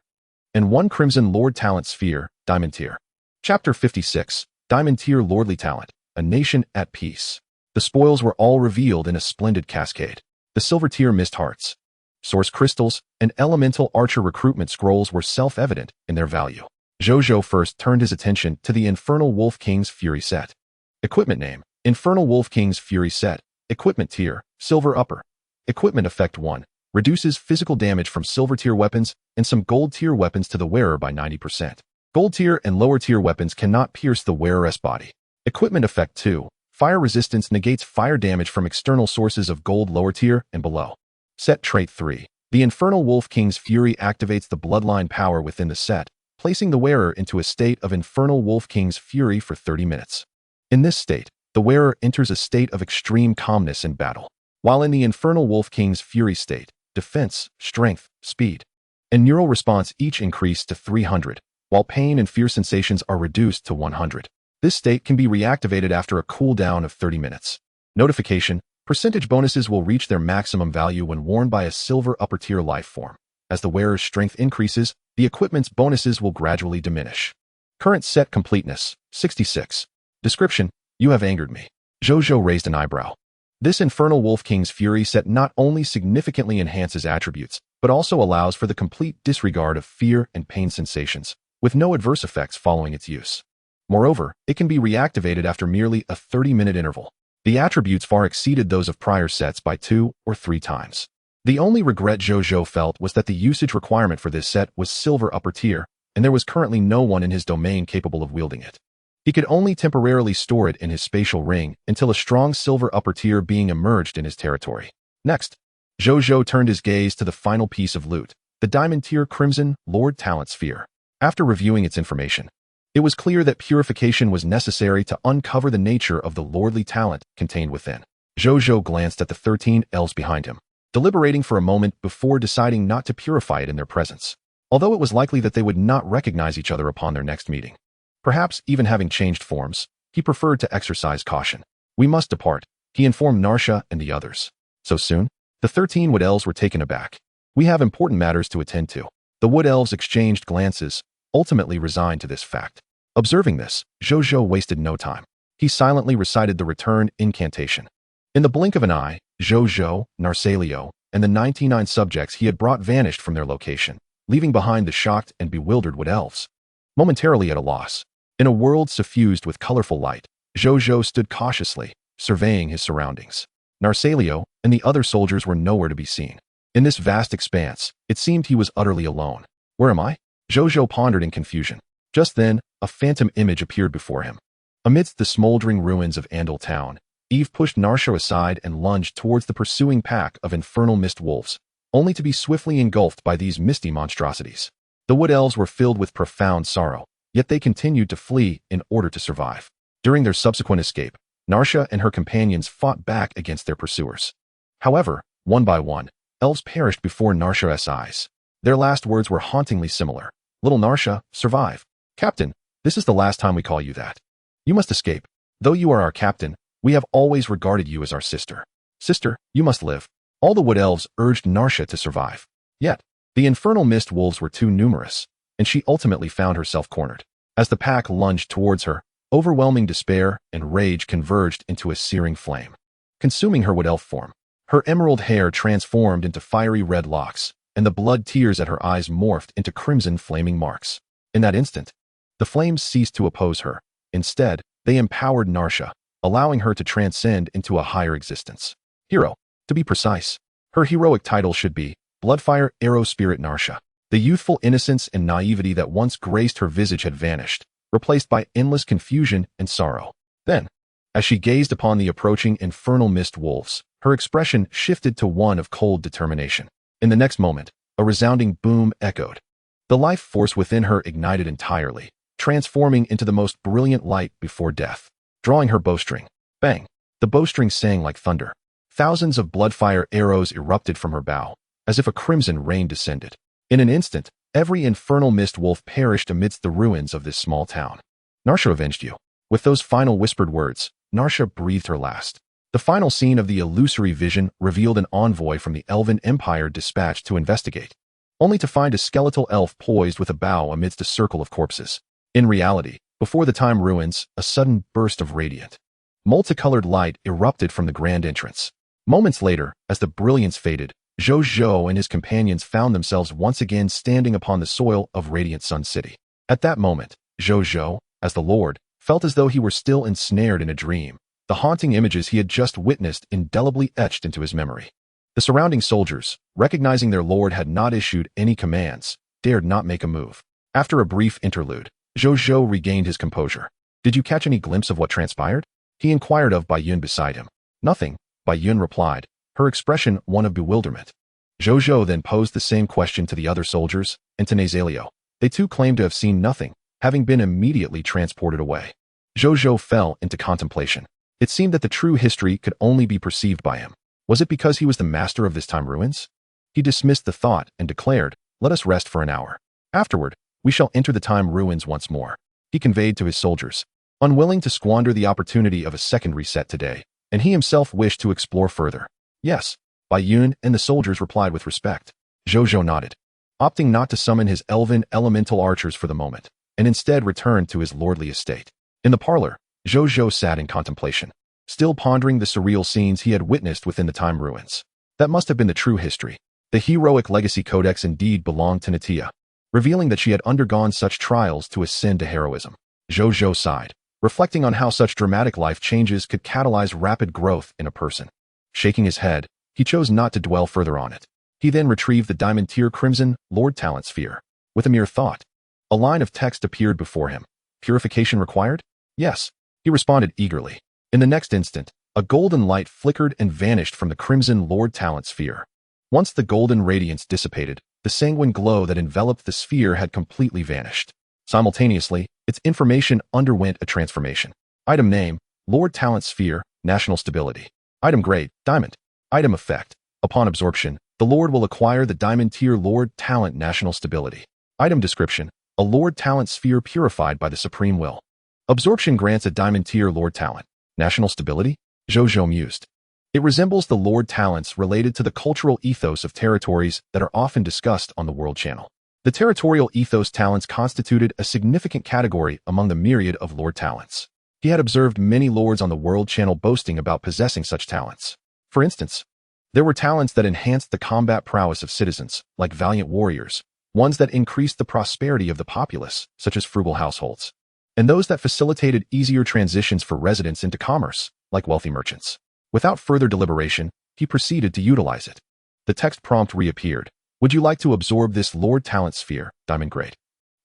And 1 Crimson Lord Talent Sphere, Diamond tier. Chapter 56, Diamond tier Lordly Talent, a nation at peace. The spoils were all revealed in a splendid cascade. The Silver tier Mist Hearts, Source Crystals, and Elemental Archer Recruitment Scrolls were self-evident in their value. Zhou Zhou first turned his attention to the Infernal Wolf King's Fury set. Equipment name, Infernal Wolf King's Fury set. Equipment tier, Silver upper. Equipment effect 1, reduces physical damage from Silver tier weapons and some Gold tier weapons to the wearer by 90%. Gold tier and lower tier weapons cannot pierce the wearer's body. Equipment effect 2, fire resistance negates fire damage from external sources of Gold lower tier and below. Set trait 3, the Infernal Wolf King's Fury activates the bloodline power within the set, placing the wearer into a state of Infernal Wolf King's Fury for 30 minutes. In this state, the wearer enters a state of extreme calmness in battle. While in the Infernal Wolf King's Fury state, defense, strength, speed, and neural response each increase to 300, while pain and fear sensations are reduced to 100. This state can be reactivated after a cooldown of 30 minutes. Notification, percentage bonuses will reach their maximum value when worn by a Silver upper tier life form. As the wearer's strength increases, the equipment's bonuses will gradually diminish. Current set completeness, 66. Description, you have angered me. Zhou Zhou raised an eyebrow. This Infernal Wolf King's Fury set not only significantly enhances attributes, but also allows for the complete disregard of fear and pain sensations, with no adverse effects following its use. Moreover, it can be reactivated after merely a 30-minute interval. The attributes far exceeded those of prior sets by 2 or 3 times. The only regret Zhou Zhou felt was that the usage requirement for this set was Silver upper tier, and there was currently no one in his domain capable of wielding it. He could only temporarily store it in his spatial ring until a strong Silver upper tier being emerged in his territory. Next, Zhou Zhou turned his gaze to the final piece of loot, the Diamond tier Crimson Lord Talent Sphere. After reviewing its information, it was clear that purification was necessary to uncover the nature of the lordly talent contained within. Zhou Zhou glanced at the 13 elves behind him, deliberating for a moment before deciding not to purify it in their presence, although it was likely that they would not recognize each other upon their next meeting. Perhaps even having changed forms, he preferred to exercise caution. We must depart, he informed Narsha and the others. So soon? The 13 wood elves were taken aback. We have important matters to attend to. The wood elves exchanged glances, ultimately resigned to this fact. Observing this, Zhou Zhou wasted no time. He silently recited the return incantation. In the blink of an eye, Zhou Zhou, Narsalio, and the 99 subjects he had brought vanished from their location, leaving behind the shocked and bewildered wood elves. Momentarily at a loss, in a world suffused with colorful light, Zhou Zhou stood cautiously, surveying his surroundings. Narsalio and the other soldiers were nowhere to be seen. In this vast expanse, it seemed he was utterly alone. Where am I? Zhou Zhou pondered in confusion. Just then, a phantom image appeared before him. Amidst the smoldering ruins of Andal Town, Eve pushed Narsha aside and lunged towards the pursuing pack of infernal mist wolves, only to be swiftly engulfed by these misty monstrosities. The wood elves were filled with profound sorrow, yet they continued to flee in order to survive. During their subsequent escape, Narsha and her companions fought back against their pursuers. However, one by one, elves perished before Narsha's eyes. Their last words were hauntingly similar. Little Narsha, survive. Captain, this is the last time we call you that. You must escape. Though you are our captain, we have always regarded you as our sister. Sister, you must live. All the wood elves urged Narsha to survive. Yet, the infernal mist wolves were too numerous, and she ultimately found herself cornered. As the pack lunged towards her, overwhelming despair and rage converged into a searing flame, consuming her wood elf form. Her emerald hair transformed into fiery red locks, and the blood tears at her eyes morphed into crimson flaming marks. In that instant, the flames ceased to oppose her. Instead, they empowered Narsha, allowing her to transcend into a higher existence. Hero, to be precise. Her heroic title should be Bloodfire Arrow Spirit Narsha. The youthful innocence and naivety that once graced her visage had vanished, replaced by endless confusion and sorrow. Then, as she gazed upon the approaching infernal mist wolves, her expression shifted to one of cold determination. In the next moment, a resounding boom echoed. The life force within her ignited entirely, transforming into the most brilliant light before death. Drawing her bowstring, bang! The bowstring sang like thunder. Thousands of bloodfire arrows erupted from her bow, as if a crimson rain descended. In an instant, Every infernal mist wolf perished amidst the ruins of this small town. Narsha avenged you. With those final whispered words, Narsha breathed her last. The final scene of the illusory vision revealed an envoy from the Elven Empire dispatched to investigate, only to find a skeletal elf poised with a bow amidst a circle of corpses. In reality, before the time ruins, a sudden burst of radiant, multicolored light erupted from the grand entrance. Moments later, as the brilliance faded, Zhou Zhou and his companions found themselves once again standing upon the soil of Radiant Sun City. At that moment, Zhou Zhou, as the Lord, felt as though he were still ensnared in a dream, the haunting images he had just witnessed indelibly etched into his memory. The surrounding soldiers, recognizing their lord had not issued any commands, dared not make a move. After a brief interlude, Zhou Zhou regained his composure. "Did you catch any glimpse of what transpired?" he inquired of Bai Yun beside him. "Nothing," Bai Yun replied, her expression one of bewilderment. Zhou Zhou then posed the same question to the other soldiers, and to Nazaleo. They too claimed to have seen nothing, having been immediately transported away. Zhou Zhou fell into contemplation. It seemed that the true history could only be perceived by him. Was it because he was the master of this time ruins? He dismissed the thought and declared, "Let us rest for an hour. Afterward, we shall enter the time ruins once more." He conveyed to his soldiers, unwilling to squander the opportunity of a second reset today, and he himself wished to explore further. "Yes," Bai Yun and the soldiers replied with respect. Zhou Zhou nodded, opting not to summon his elven elemental archers for the moment, and instead returned to his lordly estate. In the parlor, Zhou Zhou sat in contemplation, still pondering the surreal scenes he had witnessed within the time ruins. That must have been the true history. The heroic legacy codex indeed belonged to Natia, revealing that she had undergone such trials to ascend to heroism. Zhou Zhou sighed, reflecting on how such dramatic life changes could catalyze rapid growth in a person. Shaking his head, he chose not to dwell further on it. He then retrieved the Diamond Tier Crimson Lord Talent Sphere. With a mere thought, a line of text appeared before him. "Purification required?" "Yes," he responded eagerly. In the next instant, a golden light flickered and vanished from the Crimson Lord Talent Sphere. Once the golden radiance dissipated, the sanguine glow that enveloped the sphere had completely vanished. Simultaneously, its information underwent a transformation. Item name, Lord Talent Sphere, National Stability. Item grade, Diamond. Item effect. Upon absorption, the Lord will acquire the Diamond Tier Lord Talent National Stability. Item description, a Lord Talent Sphere purified by the Supreme Will. Absorption grants a Diamond Tier Lord Talent. National Stability? Zhou Zhou mused. It resembles the Lord Talents related to the cultural ethos of territories that are often discussed on the World Channel. The territorial ethos talents constituted a significant category among the myriad of Lord Talents. He had observed many lords on the World Channel boasting about possessing such talents. For instance, there were talents that enhanced the combat prowess of citizens, like valiant warriors, ones that increased the prosperity of the populace, such as frugal households, and those that facilitated easier transitions for residents into commerce, like wealthy merchants. Without further deliberation, he proceeded to utilize it. The text prompt reappeared. "Would you like to absorb this Lord Talent Sphere, Diamond Grade?"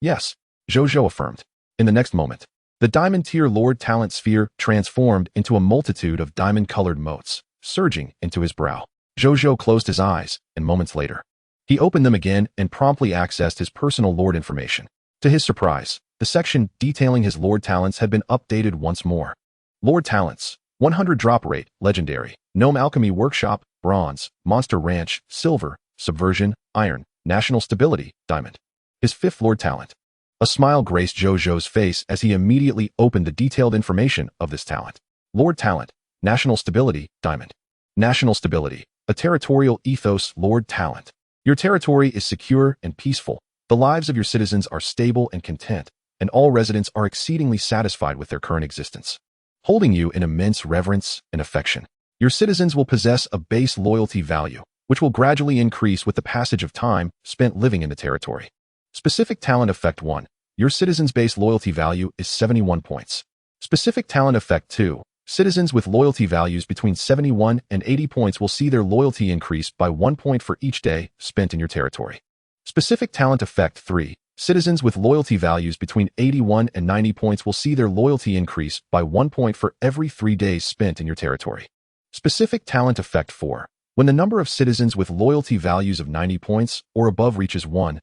"Yes," Zhou Zhou affirmed. In the next moment, the Diamond Tier Lord Talent Sphere transformed into a multitude of diamond-colored motes, surging into his brow. Zhou Zhou closed his eyes, and moments later, he opened them again and promptly accessed his personal Lord information. To his surprise, the section detailing his Lord Talents had been updated once more. Lord Talents, 100 drop rate, Legendary, Gnome Alchemy Workshop, Bronze, Monster Ranch, Silver, Subversion, Iron, National Stability, Diamond. His fifth Lord Talent. A smile graced Zhou Zhou's face as he immediately opened the detailed information of this talent. Lord Talent, National Stability, Diamond. National Stability, a territorial ethos Lord Talent. Your territory is secure and peaceful. The lives of your citizens are stable and content, and all residents are exceedingly satisfied with their current existence, holding you in immense reverence and affection. Your citizens will possess a base loyalty value, which will gradually increase with the passage of time spent living in the territory. Specific Talent Effect 1. Your citizens' base loyalty value is 71 points. Specific Talent Effect 2. Citizens with loyalty values between 71 and 80 points will see their loyalty increase by 1 point for each day spent in your territory. Specific Talent Effect 3. Citizens with loyalty values between 81 and 90 points will see their loyalty increase by 1 point for every 3 days spent in your territory. Specific Talent Effect 4. When the number of citizens with loyalty values of 90 points or above reaches 1,000,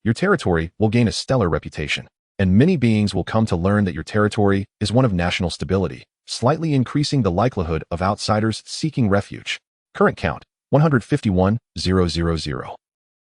your territory will gain a stellar reputation, and many beings will come to learn that your territory is one of national stability, slightly increasing the likelihood of outsiders seeking refuge. Current count, 151,000.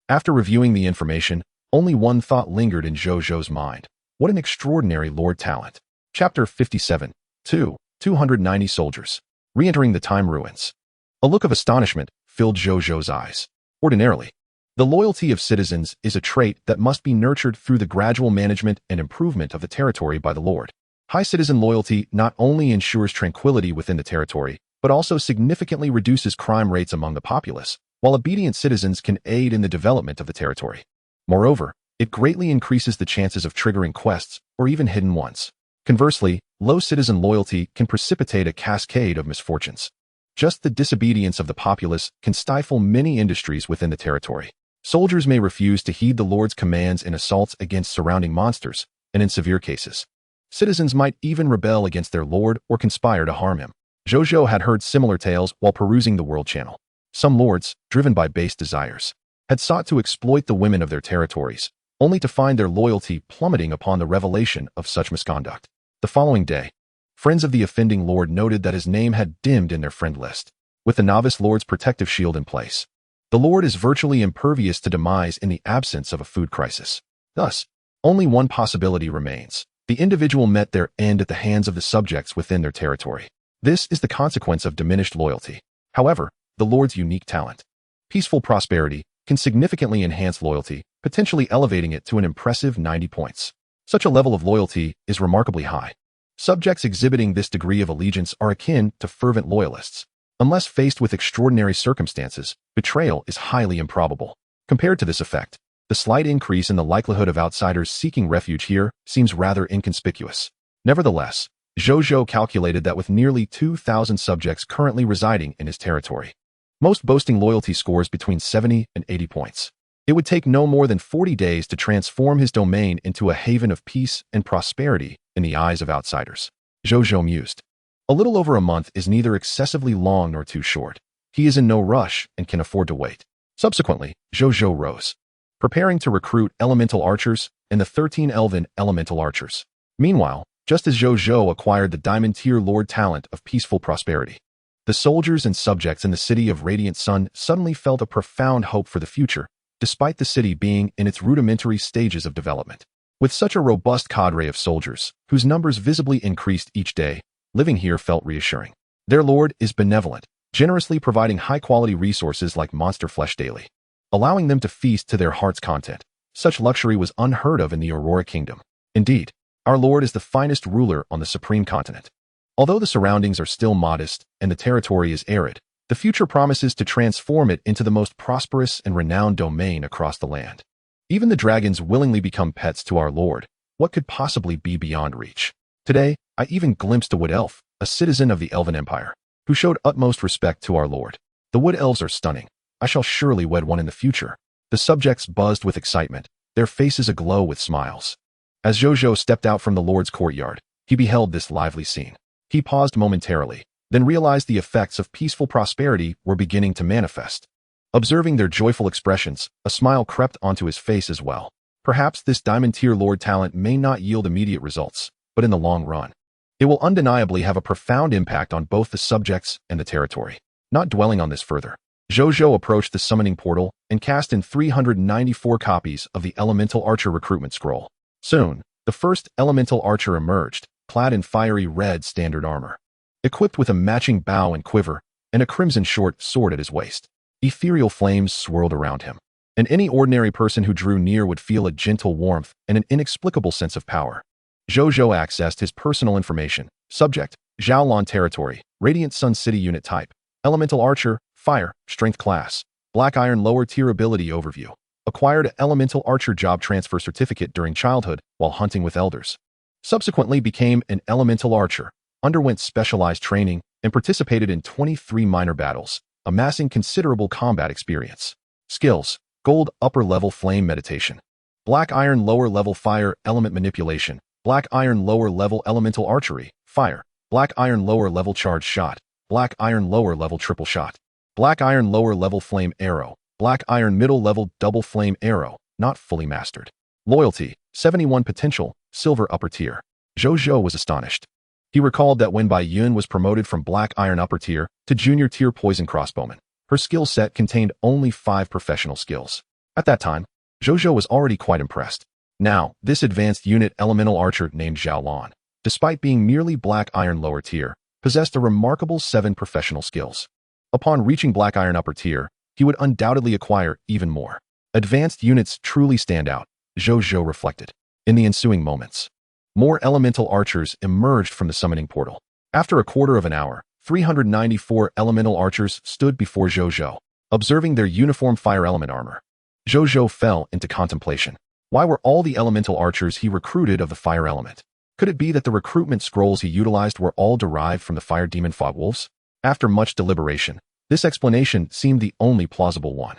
After reviewing the information, only one thought lingered in Zhou Zhou's mind. What an extraordinary Lord talent. Chapter 57. 290 soldiers. Re-entering the time ruins. A look of astonishment filled Zhou Zhou's eyes. Ordinarily, the loyalty of citizens is a trait that must be nurtured through the gradual management and improvement of the territory by the Lord. High citizen loyalty not only ensures tranquility within the territory, but also significantly reduces crime rates among the populace, while obedient citizens can aid in the development of the territory. Moreover, it greatly increases the chances of triggering quests or even hidden ones. Conversely, low citizen loyalty can precipitate a cascade of misfortunes. Just the disobedience of the populace can stifle many industries within the territory. Soldiers may refuse to heed the Lord's commands in assaults against surrounding monsters, and in severe cases, citizens might even rebel against their lord or conspire to harm him. Zhou Zhou had heard similar tales while perusing the World Channel. Some lords, driven by base desires, had sought to exploit the women of their territories, only to find their loyalty plummeting upon the revelation of such misconduct. The following day, friends of the offending lord noted that his name had dimmed in their friend list. With the novice lord's protective shield in place, the lord is virtually impervious to demise in the absence of a food crisis. Thus, only one possibility remains. The individual met their end at the hands of the subjects within their territory. This is the consequence of diminished loyalty. However, the lord's unique talent, peaceful prosperity, can significantly enhance loyalty, potentially elevating it to an impressive 90 points. Such a level of loyalty is remarkably high. Subjects exhibiting this degree of allegiance are akin to fervent loyalists. Unless faced with extraordinary circumstances, betrayal is highly improbable. Compared to this effect, the slight increase in the likelihood of outsiders seeking refuge here seems rather inconspicuous. Nevertheless, Zhou Zhou calculated that with nearly 2,000 subjects currently residing in his territory, most boasting loyalty scores between 70 and 80 points, it would take no more than 40 days to transform his domain into a haven of peace and prosperity in the eyes of outsiders. Zhou Zhou mused. A little over a month is neither excessively long nor too short. He is in no rush and can afford to wait. Subsequently, Zhou Zhou rose, preparing to recruit elemental archers and the 13 elven elemental archers. Meanwhile, just as Zhou Zhou acquired the diamond tier lord talent of peaceful prosperity, the soldiers and subjects in the city of Radiant Sun suddenly felt a profound hope for the future, despite the city being in its rudimentary stages of development. With such a robust cadre of soldiers, whose numbers visibly increased each day, living here felt reassuring. Their lord is benevolent, generously providing high-quality resources like monster flesh daily, allowing them to feast to their heart's content. Such luxury was unheard of in the Aurora Kingdom. Indeed, our lord is the finest ruler on the supreme continent. Although the surroundings are still modest and the territory is arid, the future promises to transform it into the most prosperous and renowned domain across the land. Even the dragons willingly become pets to our lord. What could possibly be beyond reach? Today, I even glimpsed a wood elf, a citizen of the Elven Empire, who showed utmost respect to our lord. The wood elves are stunning. I shall surely wed one in the future. The subjects buzzed with excitement, their faces aglow with smiles. As Zhou Zhou stepped out from the lord's courtyard, he beheld this lively scene. He paused momentarily, then realized the effects of peaceful prosperity were beginning to manifest. Observing their joyful expressions, a smile crept onto his face as well. Perhaps this diamond tier lord talent may not yield immediate results, but in the long run, it will undeniably have a profound impact on both the subjects and the territory. Not dwelling on this further, Zhou Zhou approached the summoning portal and cast in 394 copies of the Elemental Archer recruitment scroll. Soon, the first Elemental Archer emerged, clad in fiery red standard armor, equipped with a matching bow and quiver, and a crimson short sword at his waist. Ethereal flames swirled around him, and any ordinary person who drew near would feel a gentle warmth and an inexplicable sense of power. Zhou Zhou accessed his personal information. Subject, Zhaolon Territory, Radiant Sun City Unit Type, Elemental Archer, Fire, Strength Class, Black Iron Lower Tier Ability Overview. Acquired an Elemental Archer Job Transfer Certificate during childhood while hunting with elders. Subsequently became an Elemental Archer, underwent specialized training, and participated in 23 minor battles, amassing considerable combat experience. Skills, Gold Upper Level Flame Meditation, Black Iron Lower Level Fire Element Manipulation, Black Iron Lower Level Elemental Archery, Fire, Black Iron Lower Level Charge Shot, Black Iron Lower Level Triple Shot, Black Iron Lower Level Flame Arrow, Black Iron Middle Level Double Flame Arrow, not fully mastered. Loyalty, 71 Potential, Silver Upper Tier. Zhou Zhou was astonished. He recalled that when Bai Yun was promoted from Black Iron Upper Tier to Junior Tier Poison Crossbowman, her skill set contained only 5 professional skills. At that time, Zhou Zhou was already quite impressed. Now, this advanced unit elemental archer named Zhao Lan, despite being merely Black Iron lower tier, possessed a remarkable 7 professional skills. Upon reaching Black Iron upper tier, he would undoubtedly acquire even more. Advanced units truly stand out, Zhou Zhou reflected. In the ensuing moments, more elemental archers emerged from the summoning portal. After a quarter of an hour, 394 elemental archers stood before Zhou Zhou, observing their uniform fire element armor. Zhou Zhou fell into contemplation. Why were all the elemental archers he recruited of the fire element? Could it be that the recruitment scrolls he utilized were all derived from the fire demon fogwolves? After much deliberation, this explanation seemed the only plausible one.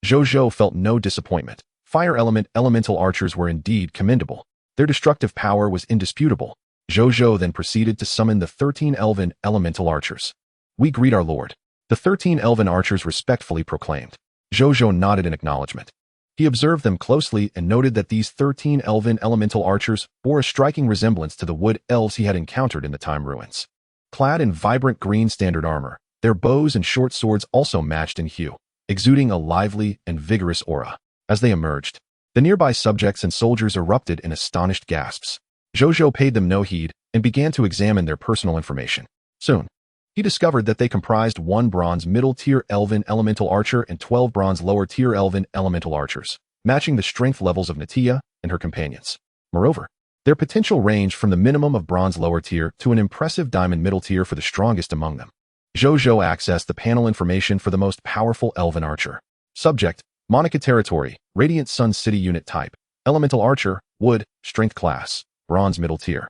Zhou Zhou felt no disappointment. Fire element elemental archers were indeed commendable. Their destructive power was indisputable. Zhou Zhou then proceeded to summon the 13 elven elemental archers. "We greet our lord," the 13 elven archers respectfully proclaimed. Zhou Zhou nodded in acknowledgement. He observed them closely and noted that these 13 elven elemental archers bore a striking resemblance to the wood elves he had encountered in the Time Ruins. Clad in vibrant green standard armor, their bows and short swords also matched in hue, exuding a lively and vigorous aura. As they emerged, the nearby subjects and soldiers erupted in astonished gasps. Zhou Zhou paid them no heed and began to examine their personal information. Soon, he discovered that they comprised 1 bronze middle-tier elven elemental archer and 12 bronze lower-tier elven elemental archers, matching the strength levels of Natia and her companions. Moreover, their potential ranged from the minimum of bronze lower tier to an impressive diamond middle tier for the strongest among them. Zhou Zhou accessed the panel information for the most powerful elven archer. Subject: Monica Territory, Radiant Sun City Unit Type, Elemental Archer, Wood, Strength Class, Bronze Middle Tier.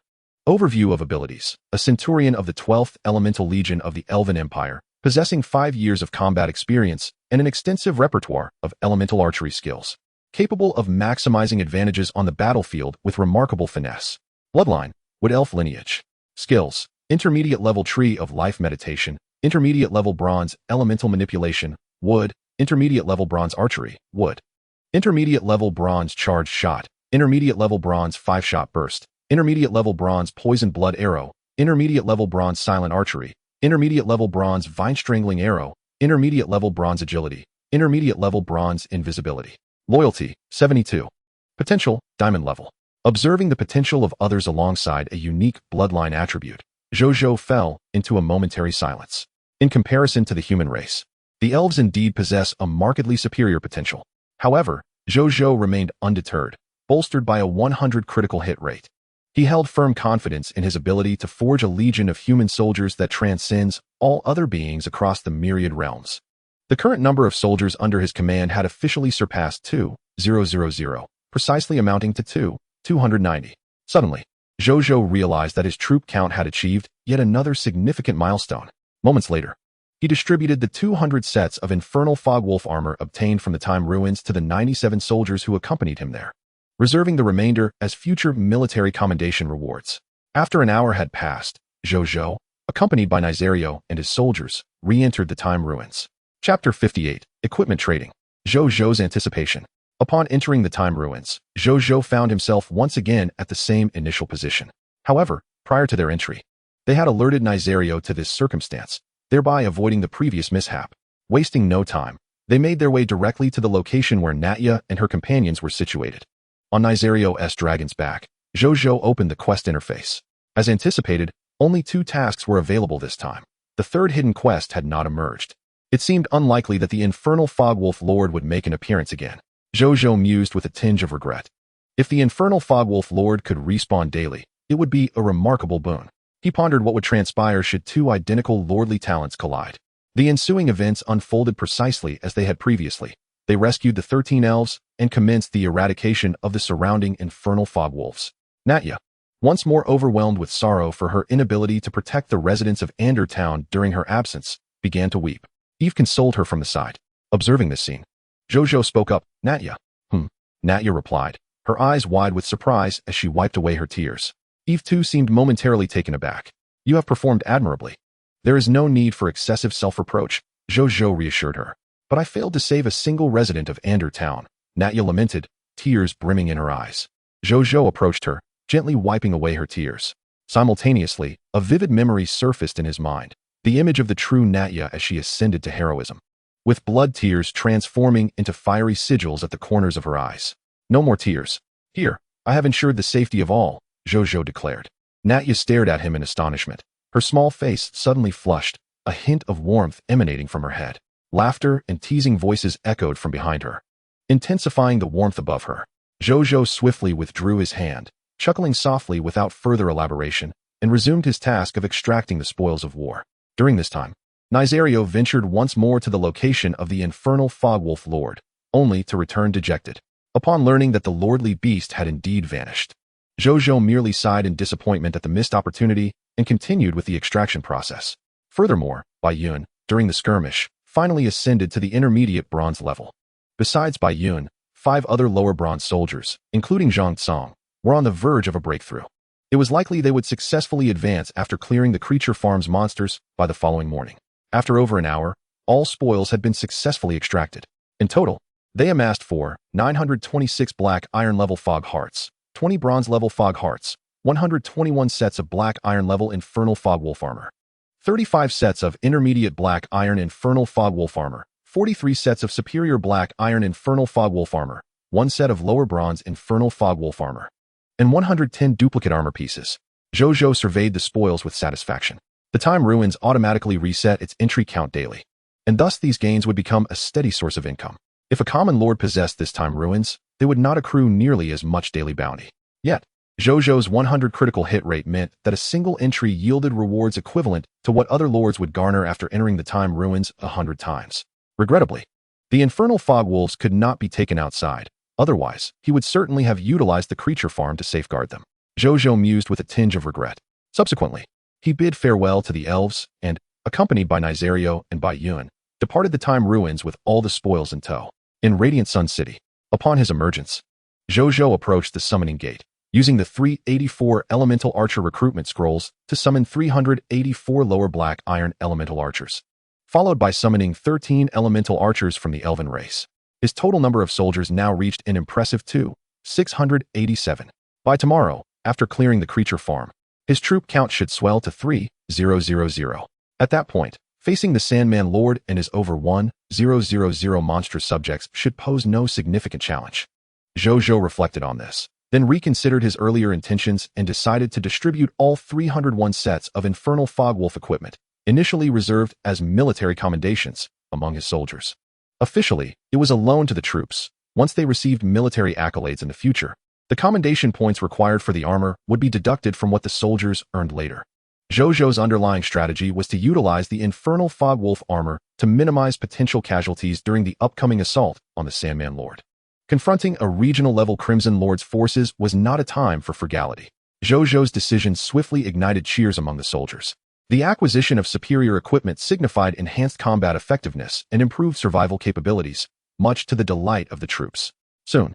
Overview of abilities: a centurion of the 12th Elemental Legion of the Elven Empire, possessing 5 years of combat experience and an extensive repertoire of elemental archery skills. Capable of maximizing advantages on the battlefield with remarkable finesse. Bloodline: Wood Elf Lineage. Skills: Intermediate level Tree of Life Meditation, Intermediate level Bronze Elemental Manipulation, Wood, Intermediate level Bronze Archery, Wood. Intermediate level Bronze Charged Shot, Intermediate level Bronze 5-Shot Burst, Intermediate level Bronze Poison Blood Arrow, Intermediate level Bronze Silent Archery, Intermediate level Bronze Vine Strangling Arrow, Intermediate level Bronze Agility, Intermediate level Bronze Invisibility. Loyalty: 72. Potential: Diamond level. Observing the potential of others alongside a unique bloodline attribute, Zhou Zhou fell into a momentary silence. In comparison to the human race, the elves indeed possess a markedly superior potential. However, Zhou Zhou remained undeterred, bolstered by a 100 critical hit rate. He held firm confidence in his ability to forge a legion of human soldiers that transcends all other beings across the myriad realms. The current number of soldiers under his command had officially surpassed 2,000, precisely amounting to 290. Suddenly, Zhou Zhou realized that his troop count had achieved yet another significant milestone. Moments later, he distributed the 200 sets of infernal fogwolf armor obtained from the Time Ruins to the 97 soldiers who accompanied him there, reserving the remainder as future military commendation rewards. After an hour had passed, Zhou Zhou, accompanied by Nizario and his soldiers, re-entered the Time Ruins. Chapter 58, Equipment Trading. Zhou Zhou's Anticipation. Upon entering the Time Ruins, Zhou Zhou found himself once again at the same initial position. However, prior to their entry, they had alerted Nizario to this circumstance, thereby avoiding the previous mishap. Wasting no time, they made their way directly to the location where Natia and her companions were situated. On Nizario's dragon's back, Zhou Zhou opened the quest interface. As anticipated, only 2 tasks were available this time. The third hidden quest had not emerged. It seemed unlikely that the infernal Fogwolf Lord would make an appearance again. Zhou Zhou mused with a tinge of regret. If the infernal Fogwolf Lord could respawn daily, it would be a remarkable boon. He pondered what would transpire should 2 identical lordly talents collide. The ensuing events unfolded precisely as they had previously. They rescued the 13 elves and commenced the eradication of the surrounding infernal fogwolves. Natia, once more overwhelmed with sorrow for her inability to protect the residents of Ander Town during her absence, began to weep. Eve consoled her from the side. Observing this scene, Zhou Zhou spoke up. Natia. Natia replied, her eyes wide with surprise as she wiped away her tears. Eve too seemed momentarily taken aback. You have performed admirably. There is no need for excessive self-reproach, Zhou Zhou reassured her. But I failed to save a single resident of Ander Town, Natia lamented, tears brimming in her eyes. Zhou Zhou approached her, gently wiping away her tears. Simultaneously, a vivid memory surfaced in his mind, the image of the true Natia as she ascended to heroism. with blood tears transforming into fiery sigils at the corners of her eyes. No more tears. Here, I have ensured the safety of all, Zhou Zhou declared. Natya stared at him in astonishment. Her small face suddenly flushed, a hint of warmth emanating from her head. Laughter and teasing voices echoed from behind her, intensifying the warmth above her. Zhou Zhou swiftly withdrew his hand, chuckling softly without further elaboration, and resumed his task of extracting the spoils of war. During this time, Nizario ventured once more to the location of the infernal Fogwolf Lord, only to return dejected. Upon learning that the lordly beast had indeed vanished, Zhou Zhou merely sighed in disappointment at the missed opportunity and continued with the extraction process. Furthermore, Bai Yun, during the skirmish, finally ascended to the intermediate bronze level. Besides Bai Yun, 5 other lower bronze soldiers, including Zhang Tsong, were on the verge of a breakthrough. It was likely they would successfully advance after clearing the creature farm's monsters by the following morning. After over an hour, all spoils had been successfully extracted. In total, they amassed 926 black iron level fog hearts, 20 bronze level fog hearts, 121 sets of black iron level infernal fog wolf armor, 35 sets of intermediate black iron infernal fog wolf armor, 43 sets of superior black iron infernal fog wolf armor, 1 set of lower bronze infernal fog wolf armor, and 110 duplicate armor pieces. Zhou Zhou surveyed the spoils with satisfaction. The Time Ruins automatically reset its entry count daily, and thus these gains would become a steady source of income. If a common lord possessed this Time Ruins, they would not accrue nearly as much daily bounty. Yet, Zhou Zhou's 100 critical hit rate meant that a single entry yielded rewards equivalent to what other lords would garner after entering the Time Ruins 100 times. Regrettably, the infernal fog wolves could not be taken outside, otherwise he would certainly have utilized the creature farm to safeguard them. Zhou Zhou mused with a tinge of regret. Subsequently, he bid farewell to the elves and, accompanied by Nizario and Bai Yun, departed the Time Ruins with all the spoils in tow. In Radiant Sun City, upon his emergence, Zhou Zhou approached the summoning gate, using the 384 elemental archer recruitment scrolls to summon 384 lower black iron elemental archers, followed by summoning 13 elemental archers from the elven race. His total number of soldiers now reached an impressive 687. By tomorrow, after clearing the creature farm, his troop count should swell to 3,000. At that point, facing the Sandman Lord and his over 1,000 monstrous subjects should pose no significant challenge. Zhou Zhou reflected on this, then reconsidered his earlier intentions and decided to distribute all 301 sets of infernal fogwolf equipment, initially reserved as military commendations, among his soldiers. Officially, it was a loan to the troops. Once they received military accolades in the future, the commendation points required for the armor would be deducted from what the soldiers earned later. Zhou Zhou's underlying strategy was to utilize the infernal fogwolf armor to minimize potential casualties during the upcoming assault on the Sandman Lord. Confronting a regional-level Crimson Lord's forces was not a time for frugality. Zhou Zhou's decision swiftly ignited cheers among the soldiers. The acquisition of superior equipment signified enhanced combat effectiveness and improved survival capabilities, much to the delight of the troops. Soon,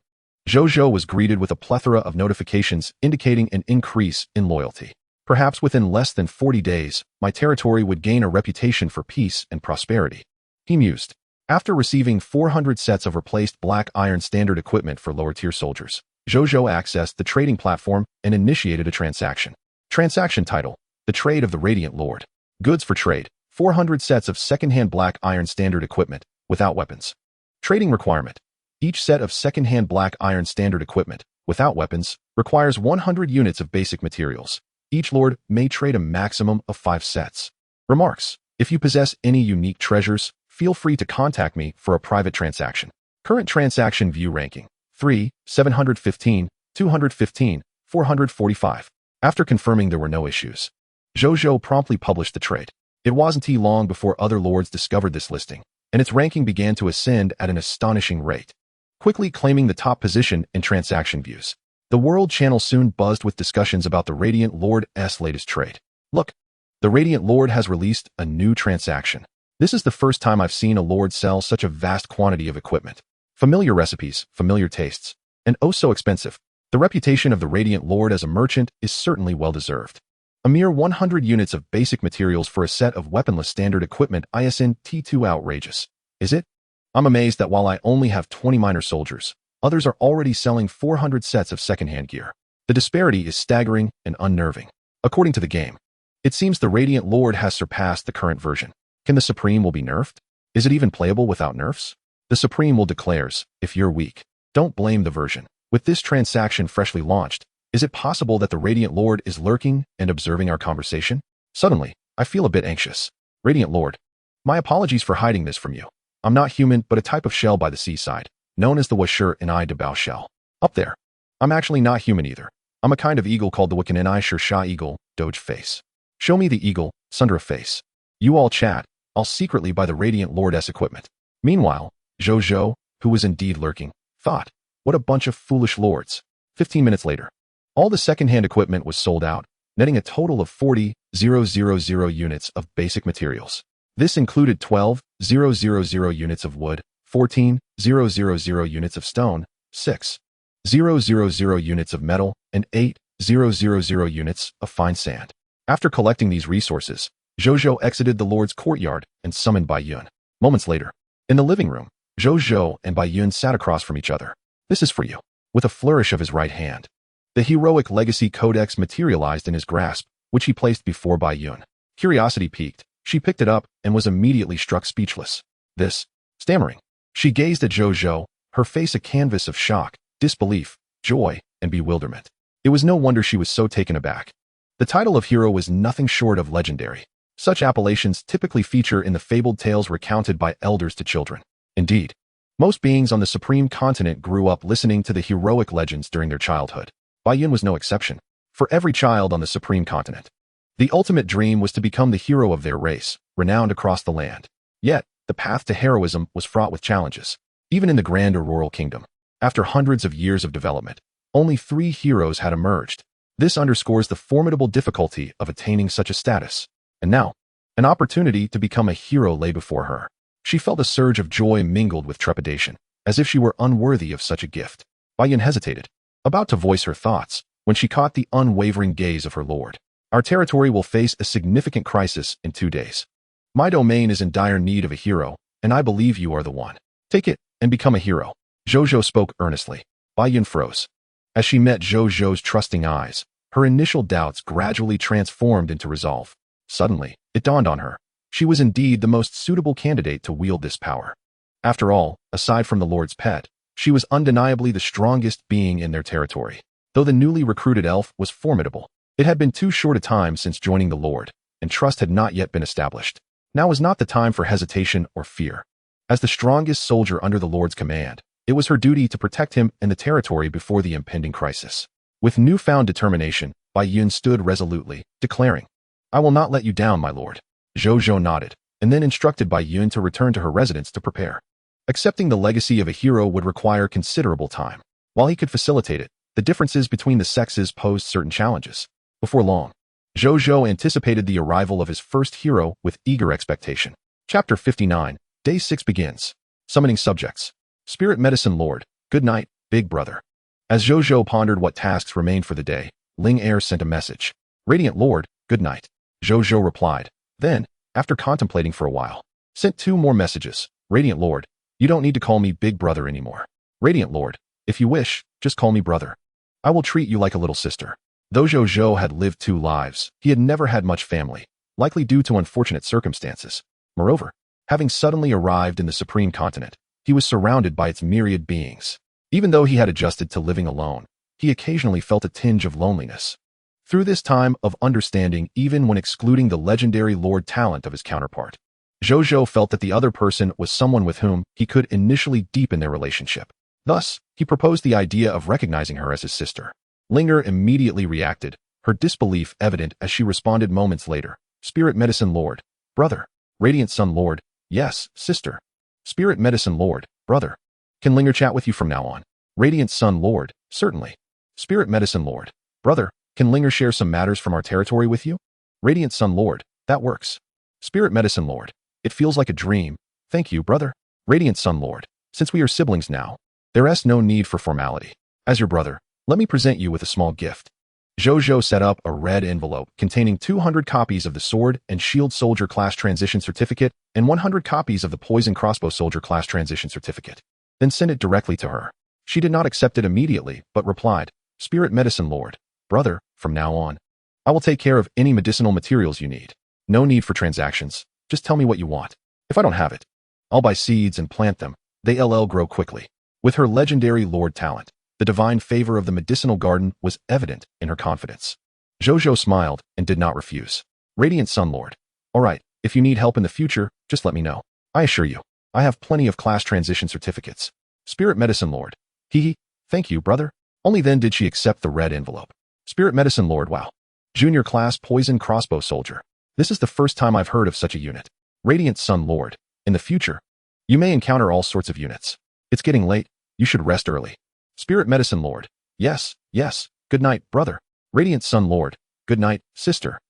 Zhou Zhou was greeted with a plethora of notifications indicating an increase in loyalty. Perhaps within less than 40 days, my territory would gain a reputation for peace and prosperity, he mused. After receiving 400 sets of replaced black iron standard equipment for lower-tier soldiers, Zhou Zhou accessed the trading platform and initiated a transaction. Transaction title: The Trade of the Radiant Lord. Goods for trade: 400 sets of second-hand black iron standard equipment, without weapons. Trading requirement: each set of second-hand black iron standard equipment, without weapons, requires 100 units of basic materials. Each lord may trade a maximum of 5 sets. Remarks: if you possess any unique treasures, feel free to contact me for a private transaction. Current transaction view ranking: 3, 715, 215, 445. After confirming there were no issues, Zhou Zhou promptly published the trade. It wasn't long before other lords discovered this listing, and its ranking began to ascend at an astonishing rate, quickly claiming the top position in transaction views. The World Channel soon buzzed with discussions about the Radiant Lord's latest trade. Look, the Radiant Lord has released a new transaction. This is the first time I've seen a lord sell such a vast quantity of equipment. Familiar recipes, familiar tastes, and oh so expensive. The reputation of the Radiant Lord as a merchant is certainly well-deserved. A mere 100 units of basic materials for a set of weaponless standard equipment isn't too outrageous, is it? I'm amazed that while I only have 20 minor soldiers, others are already selling 400 sets of second-hand gear. The disparity is staggering and unnerving. According to the game, it seems the Radiant Lord has surpassed the current version. Can the Supreme will be nerfed? Is it even playable without nerfs? The Supreme will declares, if you're weak, don't blame the version. With this transaction freshly launched, is it possible that the Radiant Lord is lurking and observing our conversation? Suddenly, I feel a bit anxious. Radiant Lord, my apologies for hiding this from you. I'm not human, but a type of shell by the seaside, known as the Washer and I Debao shell. Up there. I'm actually not human either. I'm a kind of eagle called the Wiccan and I Sha eagle, Doge face. Show me the eagle, Sundra face. You all chat, I'll secretly buy the Radiant Lord's equipment. Meanwhile, Zhou Zhou, who was indeed lurking, thought, what a bunch of foolish lords. 15 minutes later, all the second-hand equipment was sold out, netting a total of 40,000 units of basic materials. This included 12,000 units of wood, 14,000 units of stone, 6,000 units of metal, and 8,000 units of fine sand. After collecting these resources, Zhou Zhou exited the Lord's courtyard and summoned Bai Yun. Moments later, in the living room, Zhou Zhou and Bai Yun sat across from each other. This is for you. With a flourish of his right hand, the heroic legacy codex materialized in his grasp, which he placed before Bai Yun. Curiosity piqued. She picked it up and was immediately struck speechless. This, stammering. She gazed at Zhou Zhou, her face a canvas of shock, disbelief, joy, and bewilderment. It was no wonder she was so taken aback. The title of hero was nothing short of legendary. Such appellations typically feature in the fabled tales recounted by elders to children. Indeed, most beings on the Supreme Continent grew up listening to the heroic legends during their childhood. Bai Yun was no exception. For every child on the Supreme Continent, the ultimate dream was to become the hero of their race, renowned across the land. Yet, the path to heroism was fraught with challenges. Even in the Grand Auroral Kingdom, after hundreds of years of development, only 3 heroes had emerged. This underscores the formidable difficulty of attaining such a status. And now, an opportunity to become a hero lay before her. She felt a surge of joy mingled with trepidation, as if she were unworthy of such a gift. Bai Yun hesitated, about to voice her thoughts, when she caught the unwavering gaze of her lord. Our territory will face a significant crisis in 2 days. My domain is in dire need of a hero, and I believe you are the one. Take it and become a hero. Zhou Zhou spoke earnestly. Bai Yun froze. As she met Zhou Zhou's trusting eyes, her initial doubts gradually transformed into resolve. Suddenly, it dawned on her. She was indeed the most suitable candidate to wield this power. After all, aside from the Lord's pet, she was undeniably the strongest being in their territory. Though the newly recruited elf was formidable, it had been too short a time since joining the Lord, and trust had not yet been established. Now was not the time for hesitation or fear. As the strongest soldier under the Lord's command, it was her duty to protect him and the territory before the impending crisis. With newfound determination, Bai Yun stood resolutely, declaring, I will not let you down, my lord. Zhou Zhou nodded, and then instructed Bai Yun to return to her residence to prepare. Accepting the legacy of a hero would require considerable time. While he could facilitate it, the differences between the sexes posed certain challenges. Before long, Zhou Zhou anticipated the arrival of his first hero with eager expectation. Chapter 59, Day 6 begins. Summoning subjects. Spirit Medicine Lord, good night, big brother. As Zhou Zhou pondered what tasks remained for the day, Ling Air sent a message. Radiant Lord, good night. Zhou Zhou replied. Then, after contemplating for a while, sent 2 more messages. Radiant Lord, you don't need to call me big brother anymore. Radiant Lord, if you wish, just call me brother. I will treat you like a little sister. Though Zhou Zhou had lived 2 lives, he had never had much family, likely due to unfortunate circumstances. Moreover, having suddenly arrived in the Supreme Continent, he was surrounded by its myriad beings. Even though he had adjusted to living alone, he occasionally felt a tinge of loneliness. Through this time of understanding, even when excluding the legendary Lord talent of his counterpart, Zhou Zhou felt that the other person was someone with whom he could initially deepen their relationship. Thus, he proposed the idea of recognizing her as his sister. Linger immediately reacted, her disbelief evident as she responded moments later. Spirit Medicine Lord, brother. Radiant Sun Lord, yes, sister. Spirit Medicine Lord, brother. Can Linger chat with you from now on? Radiant Sun Lord, certainly. Spirit Medicine Lord, brother. Can Linger share some matters from our territory with you? Radiant Sun Lord, that works. Spirit Medicine Lord, it feels like a dream. Thank you, brother. Radiant Sun Lord, since we are siblings now, there's no need for formality. As your brother, let me present you with a small gift. Zhou Zhou set up a red envelope containing 200 copies of the Sword and Shield Soldier Class Transition Certificate and 100 copies of the Poison Crossbow Soldier Class Transition Certificate. Then sent it directly to her. She did not accept it immediately, but replied, Spirit Medicine Lord, brother, from now on, I will take care of any medicinal materials you need. No need for transactions. Just tell me what you want. If I don't have it, I'll buy seeds and plant them. They'll grow quickly. With her legendary lord talent, the divine favor of the medicinal garden was evident in her confidence. Zhou Zhou smiled and did not refuse. Radiant Sun Lord. All right, if you need help in the future, just let me know. I assure you, I have plenty of class transition certificates. Spirit Medicine Lord. Hee. Thank you, brother. Only then did she accept the red envelope. Spirit Medicine Lord. Wow. Junior Class Poison Crossbow Soldier. This is the first time I've heard of such a unit. Radiant Sun Lord. In the future, you may encounter all sorts of units. It's getting late. You should rest early. Spirit Medicine Lord. Yes. Good night, brother. Radiant Sun Lord. Good night, sister.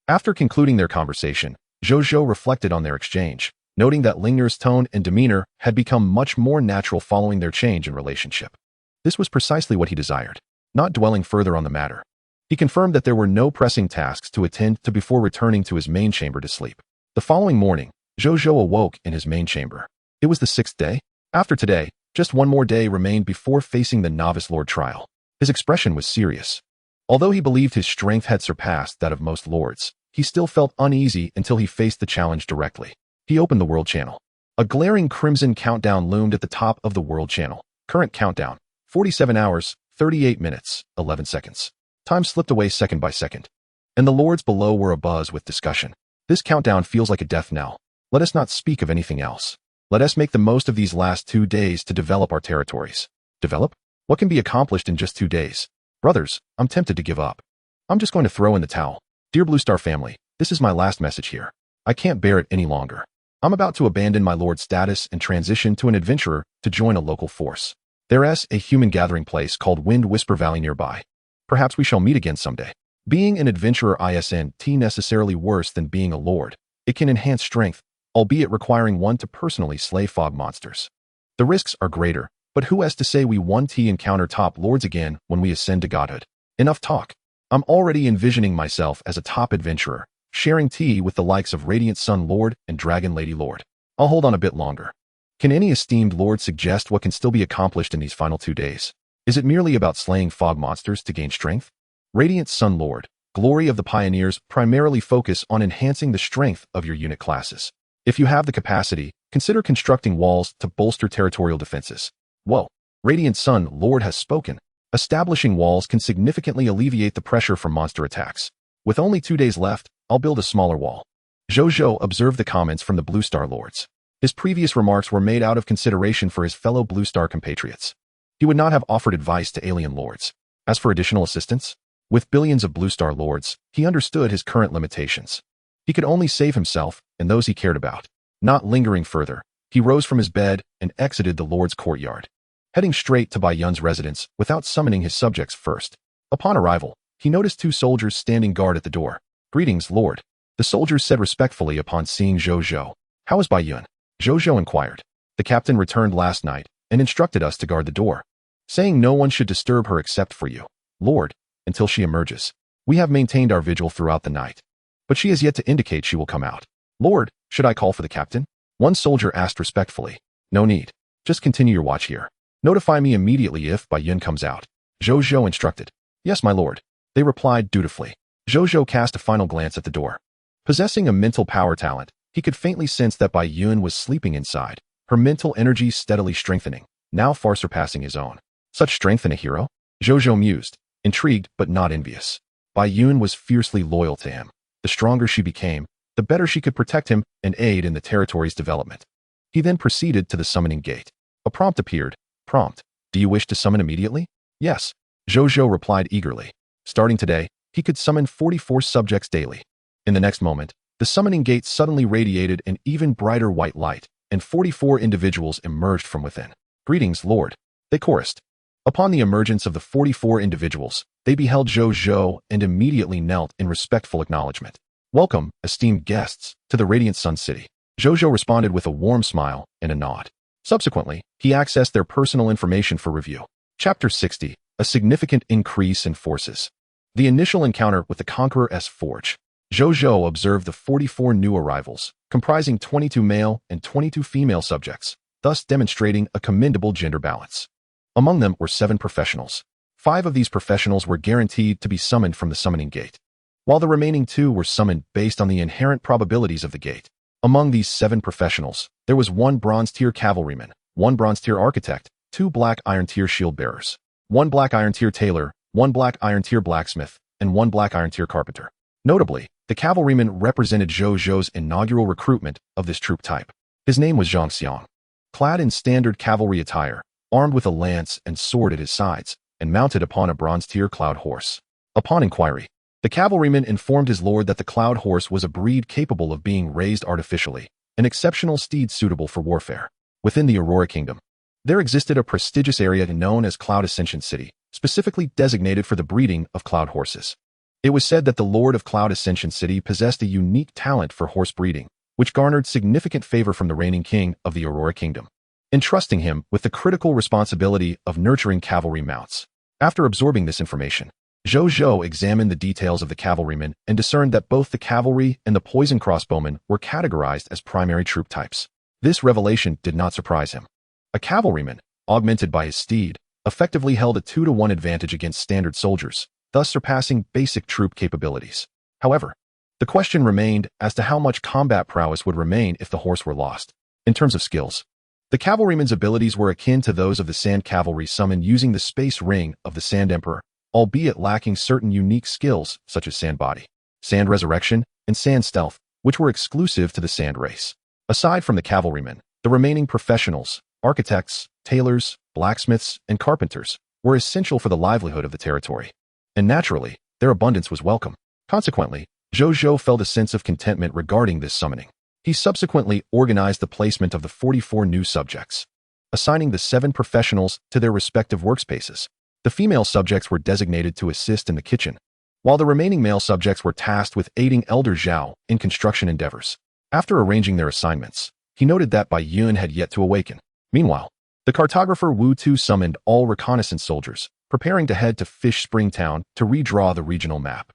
After concluding their conversation, Zhou Zhou reflected on their exchange, noting that Lingner's tone and demeanor had become much more natural following their change in relationship. This was precisely what he desired. Not dwelling further on the matter, he confirmed that there were no pressing tasks to attend to before returning to his main chamber to sleep. The following morning, Zhou Zhou awoke in his main chamber. It was the 6th day. After today, just one more day remained before facing the Novice Lord trial. His expression was serious. Although he believed his strength had surpassed that of most lords, he still felt uneasy until he faced the challenge directly. He opened the World Channel. A glaring crimson countdown loomed at the top of the World Channel. Current countdown, 47 hours, 38 minutes, 11 seconds. Time slipped away second by second. And the lords below were abuzz with discussion. This countdown feels like a death knell. Let us not speak of anything else. Let us make the most of these last 2 days to develop our territories. Develop? What can be accomplished in just 2 days? Brothers, I'm tempted to give up. I'm just going to throw in the towel. Dear Blue Star family, this is my last message here. I can't bear it any longer. I'm about to abandon my lord status and transition to an adventurer to join a local force. There's a human gathering place called Wind Whisper Valley nearby. Perhaps we shall meet again someday. Being an adventurer isn't necessarily worse than being a lord. It can enhance strength, albeit requiring one to personally slay fog monsters. The risks are greater, but who has to say we won't encounter top lords again when we ascend to godhood? Enough talk. I'm already envisioning myself as a top adventurer, sharing tea with the likes of Radiant Sun Lord and Dragon Lady Lord. I'll hold on a bit longer. Can any esteemed lord suggest what can still be accomplished in these final 2 days? Is it merely about slaying fog monsters to gain strength? Radiant Sun Lord, Glory of the Pioneers primarily focus on enhancing the strength of your unit classes. If you have the capacity, consider constructing walls to bolster territorial defenses. Whoa, Radiant Sun Lord has spoken. Establishing walls can significantly alleviate the pressure from monster attacks. With only 2 days left, I'll build a smaller wall. Zhou Zhou observed the comments from the Blue Star Lords. His previous remarks were made out of consideration for his fellow Blue Star compatriots. He would not have offered advice to alien lords. As for additional assistance, with billions of Blue Star Lords, he understood his current limitations. He could only save himself and those he cared about. Not lingering further, he rose from his bed and exited the Lord's courtyard, heading straight to Bai Yun's residence without summoning his subjects first. Upon arrival, he noticed 2 soldiers standing guard at the door. Greetings, Lord. The soldiers said respectfully upon seeing Zhou Zhou. How is Bai Yun? Zhou Zhou inquired. The captain returned last night and instructed us to guard the door, saying no one should disturb her except for you, Lord, until she emerges. We have maintained our vigil throughout the night, but she has yet to indicate she will come out. Lord, should I call for the captain? One soldier asked respectfully. No need. Just continue your watch here. Notify me immediately if Bai Yun comes out. Zhou Zhou instructed. Yes, my lord. They replied dutifully. Zhou Zhou cast a final glance at the door. Possessing a mental power talent, he could faintly sense that Bai Yun was sleeping inside, her mental energy steadily strengthening, now far surpassing his own. Such strength in a hero? Zhou Zhou mused, intrigued but not envious. Bai Yun was fiercely loyal to him. The stronger she became, the better she could protect him and aid in the territory's development. He then proceeded to the summoning gate. A prompt appeared. Prompt. Do you wish to summon immediately? Yes. Zhou Zhou replied eagerly. Starting today, he could summon 44 subjects daily. In the next moment, the summoning gate suddenly radiated an even brighter white light, and 44 individuals emerged from within. Greetings, Lord. They chorused. Upon the emergence of the 44 individuals, they beheld Zhou Zhou and immediately knelt in respectful acknowledgement. Welcome, esteemed guests, to the Radiant Sun City. Zhou Zhou responded with a warm smile and a nod. Subsequently, he accessed their personal information for review. Chapter 60, a significant increase in forces. The initial encounter with the Conqueror's Forge. Zhou Zhou observed the 44 new arrivals, comprising 22 male and 22 female subjects, thus demonstrating a commendable gender balance. Among them were 7 professionals. 5 of these professionals were guaranteed to be summoned from the summoning gate, while the remaining 2 were summoned based on the inherent probabilities of the gate. Among these 7 professionals, there was 1 bronze-tier cavalryman, 1 bronze-tier architect, 2 black iron-tier shield-bearers, 1 black iron-tier tailor, 1 black iron-tier blacksmith, and 1 black iron-tier carpenter. Notably, the cavalryman represented Zhou Zhou's inaugural recruitment of this troop type. His name was Zhang Xiang. Clad in standard cavalry attire, armed with a lance and sword at his sides, and mounted upon a bronze-tier cloud horse. Upon inquiry, the cavalryman informed his lord that the cloud horse was a breed capable of being raised artificially, an exceptional steed suitable for warfare. Within the Aurora Kingdom, there existed a prestigious area known as Cloud Ascension City, specifically designated for the breeding of cloud horses. It was said that the Lord of Cloud Ascension City possessed a unique talent for horse breeding, which garnered significant favor from the reigning king of the Aurora Kingdom, entrusting him with the critical responsibility of nurturing cavalry mounts. After absorbing this information, Zhou Zhou examined the details of the cavalrymen and discerned that both the cavalry and the poison crossbowmen were categorized as primary troop types. This revelation did not surprise him. A cavalryman, augmented by his steed, effectively held a 2-to-1 advantage against standard soldiers, thus surpassing basic troop capabilities. However, the question remained as to how much combat prowess would remain if the horse were lost. In terms of skills, the cavalryman's abilities were akin to those of the Sand Cavalry summoned using the Space Ring of the Sand Emperor, albeit lacking certain unique skills such as Sand Body, Sand Resurrection, and Sand Stealth, which were exclusive to the Sand race. Aside from the cavalrymen, the remaining professionals, architects, tailors, blacksmiths, and carpenters, were essential for the livelihood of the territory. And naturally, their abundance was welcome. Consequently, Zhou Zhou felt a sense of contentment regarding this summoning. He subsequently organized the placement of the 44 new subjects, assigning the 7 professionals to their respective workspaces. The female subjects were designated to assist in the kitchen, while the remaining male subjects were tasked with aiding Elder Zhao in construction endeavors. After arranging their assignments, he noted that Bai Yun had yet to awaken. Meanwhile, the cartographer Wu Tu summoned all reconnaissance soldiers, preparing to head to Fish Spring Town to redraw the regional map.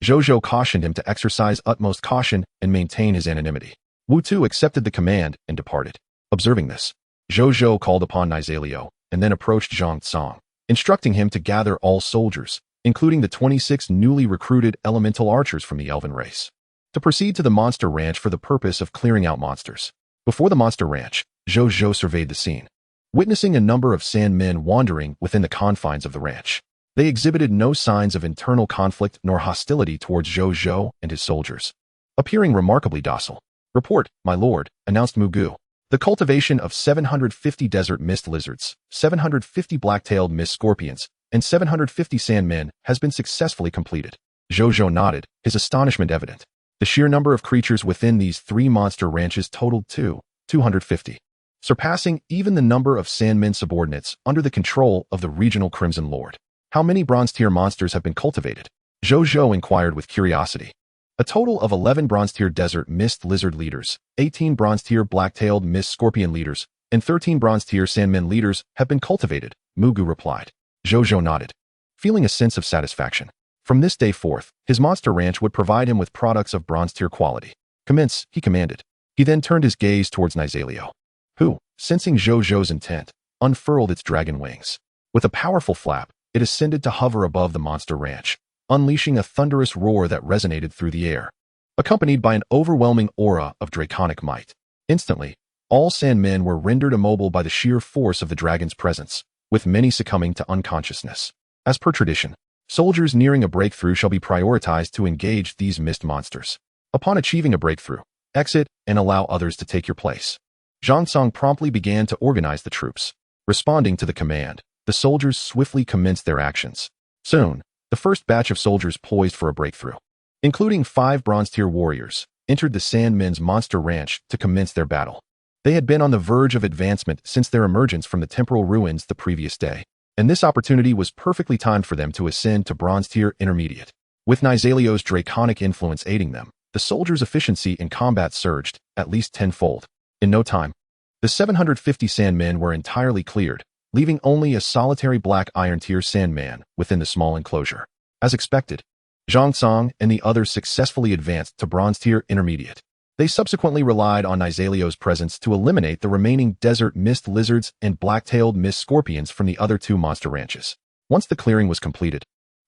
Zhou Zhou cautioned him to exercise utmost caution and maintain his anonymity. Wu Tu accepted the command and departed. Observing this, Zhou Zhou called upon Nizalio and then approached Zhang Tsang, instructing him to gather all soldiers, including the 26 newly recruited elemental archers from the Elven race, to proceed to the monster ranch for the purpose of clearing out monsters. Before the monster ranch, Zhou Zhou surveyed the scene, witnessing a number of sand men wandering within the confines of the ranch. They exhibited no signs of internal conflict nor hostility towards Zhou Zhou and his soldiers, appearing remarkably docile. "Report, my lord," announced Mugu. "The cultivation of 750 desert mist lizards, 750 black-tailed mist scorpions, and 750 sandmen has been successfully completed." Zhou Zhou nodded, his astonishment evident. The sheer number of creatures within these 3 monster ranches totaled 250, surpassing even the number of sandmen subordinates under the control of the regional Crimson Lord. "How many bronze-tier monsters have been cultivated?" Zhou Zhou inquired with curiosity. "A total of 11 bronze-tier desert mist lizard leaders, 18 bronze-tier black-tailed mist scorpion leaders, and 13 bronze-tier sandmen leaders have been cultivated," Mugu replied. Zhou Zhou nodded, feeling a sense of satisfaction. From this day forth, his monster ranch would provide him with products of bronze-tier quality. "Commence," he commanded. He then turned his gaze towards Nizalio, who, sensing Zhou Zhou's intent, unfurled its dragon wings. With a powerful flap, it ascended to hover above the monster ranch, unleashing a thunderous roar that resonated through the air, accompanied by an overwhelming aura of draconic might. Instantly, all sandmen were rendered immobile by the sheer force of the dragon's presence, with many succumbing to unconsciousness. As per tradition, soldiers nearing a breakthrough shall be prioritized to engage these mist monsters. Upon achieving a breakthrough, exit and allow others to take your place. Zhang Tsang promptly began to organize the troops. Responding to the command, the soldiers swiftly commenced their actions. Soon, the first batch of soldiers poised for a breakthrough, including 5 bronze-tier warriors, entered the Sandmen's monster ranch to commence their battle. They had been on the verge of advancement since their emergence from the temporal ruins the previous day, and this opportunity was perfectly timed for them to ascend to bronze-tier intermediate. With Nizalio's draconic influence aiding them, the soldiers' efficiency in combat surged, at least tenfold. In no time, the 750 Sandmen were entirely cleared, leaving only a solitary black iron-tier Sandman within the small enclosure. As expected, Zhang Tsang and the others successfully advanced to bronze-tier intermediate. They subsequently relied on Nizalio's presence to eliminate the remaining desert mist lizards and black-tailed mist scorpions from the other 2 monster ranches. Once the clearing was completed,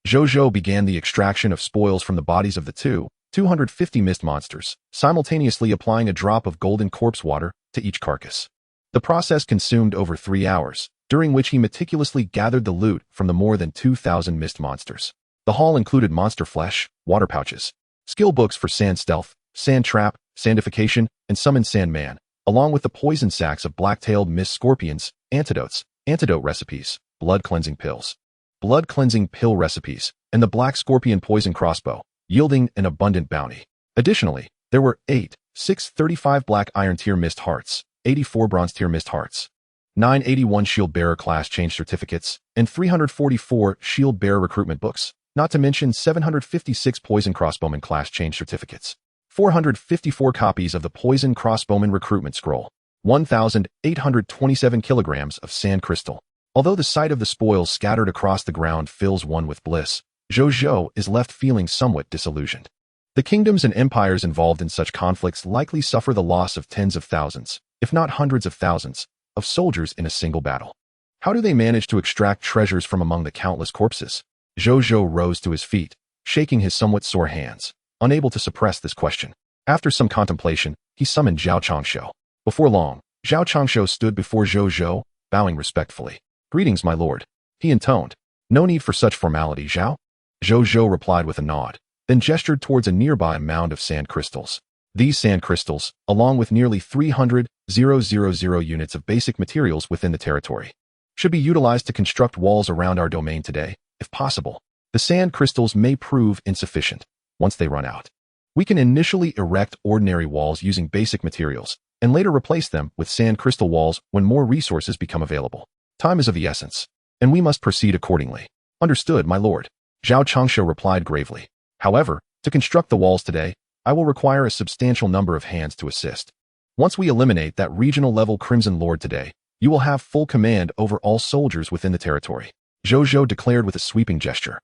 Zhou Zhou began the extraction of spoils from the bodies of the 2 250 mist monsters, simultaneously applying a drop of golden corpse water to each carcass. The process consumed over 3 hours, during which he meticulously gathered the loot from the more than 2,000 mist monsters. The haul included monster flesh, water pouches, skill books for sand stealth, sand trap, sandification, and summon sandman, along with the poison sacks of black-tailed mist scorpions, antidotes, antidote recipes, blood cleansing pills, blood cleansing pill recipes, and the black scorpion poison crossbow, yielding an abundant bounty. Additionally, there were 635 black iron tier mist hearts, 84 bronze tier mist hearts, 981 shield bearer class change certificates, and 344 shield bearer recruitment books, not to mention 756 poison crossbowman class change certificates, 454 copies of the poison crossbowman recruitment scroll, 1,827 kilograms of sand crystal. Although the sight of the spoils scattered across the ground fills one with bliss, Zhou Zhou is left feeling somewhat disillusioned. The kingdoms and empires involved in such conflicts likely suffer the loss of tens of thousands, if not hundreds of thousands, of soldiers in a single battle. How do they manage to extract treasures from among the countless corpses? Zhou Zhou rose to his feet, shaking his somewhat sore hands, unable to suppress this question. After some contemplation, he summoned Zhao Changshu. Before long, Zhao Changshu stood before Zhou Zhou, bowing respectfully. "Greetings, my lord," he intoned. "No need for such formality, Zhao." Zhou Zhou replied with a nod, then gestured towards a nearby mound of sand crystals. These sand crystals, along with nearly 300,000 units of basic materials within the territory, should be utilized to construct walls around our domain today, if possible. The sand crystals may prove insufficient. Once they run out, we can initially erect ordinary walls using basic materials, and later replace them with sand crystal walls when more resources become available. Time is of the essence, and we must proceed accordingly. Understood, my lord. Zhao Changshu replied gravely. However, to construct the walls today, I will require a substantial number of hands to assist. Once we eliminate that regional-level Crimson Lord today, you will have full command over all soldiers within the territory, Zhou Zhou declared with a sweeping gesture.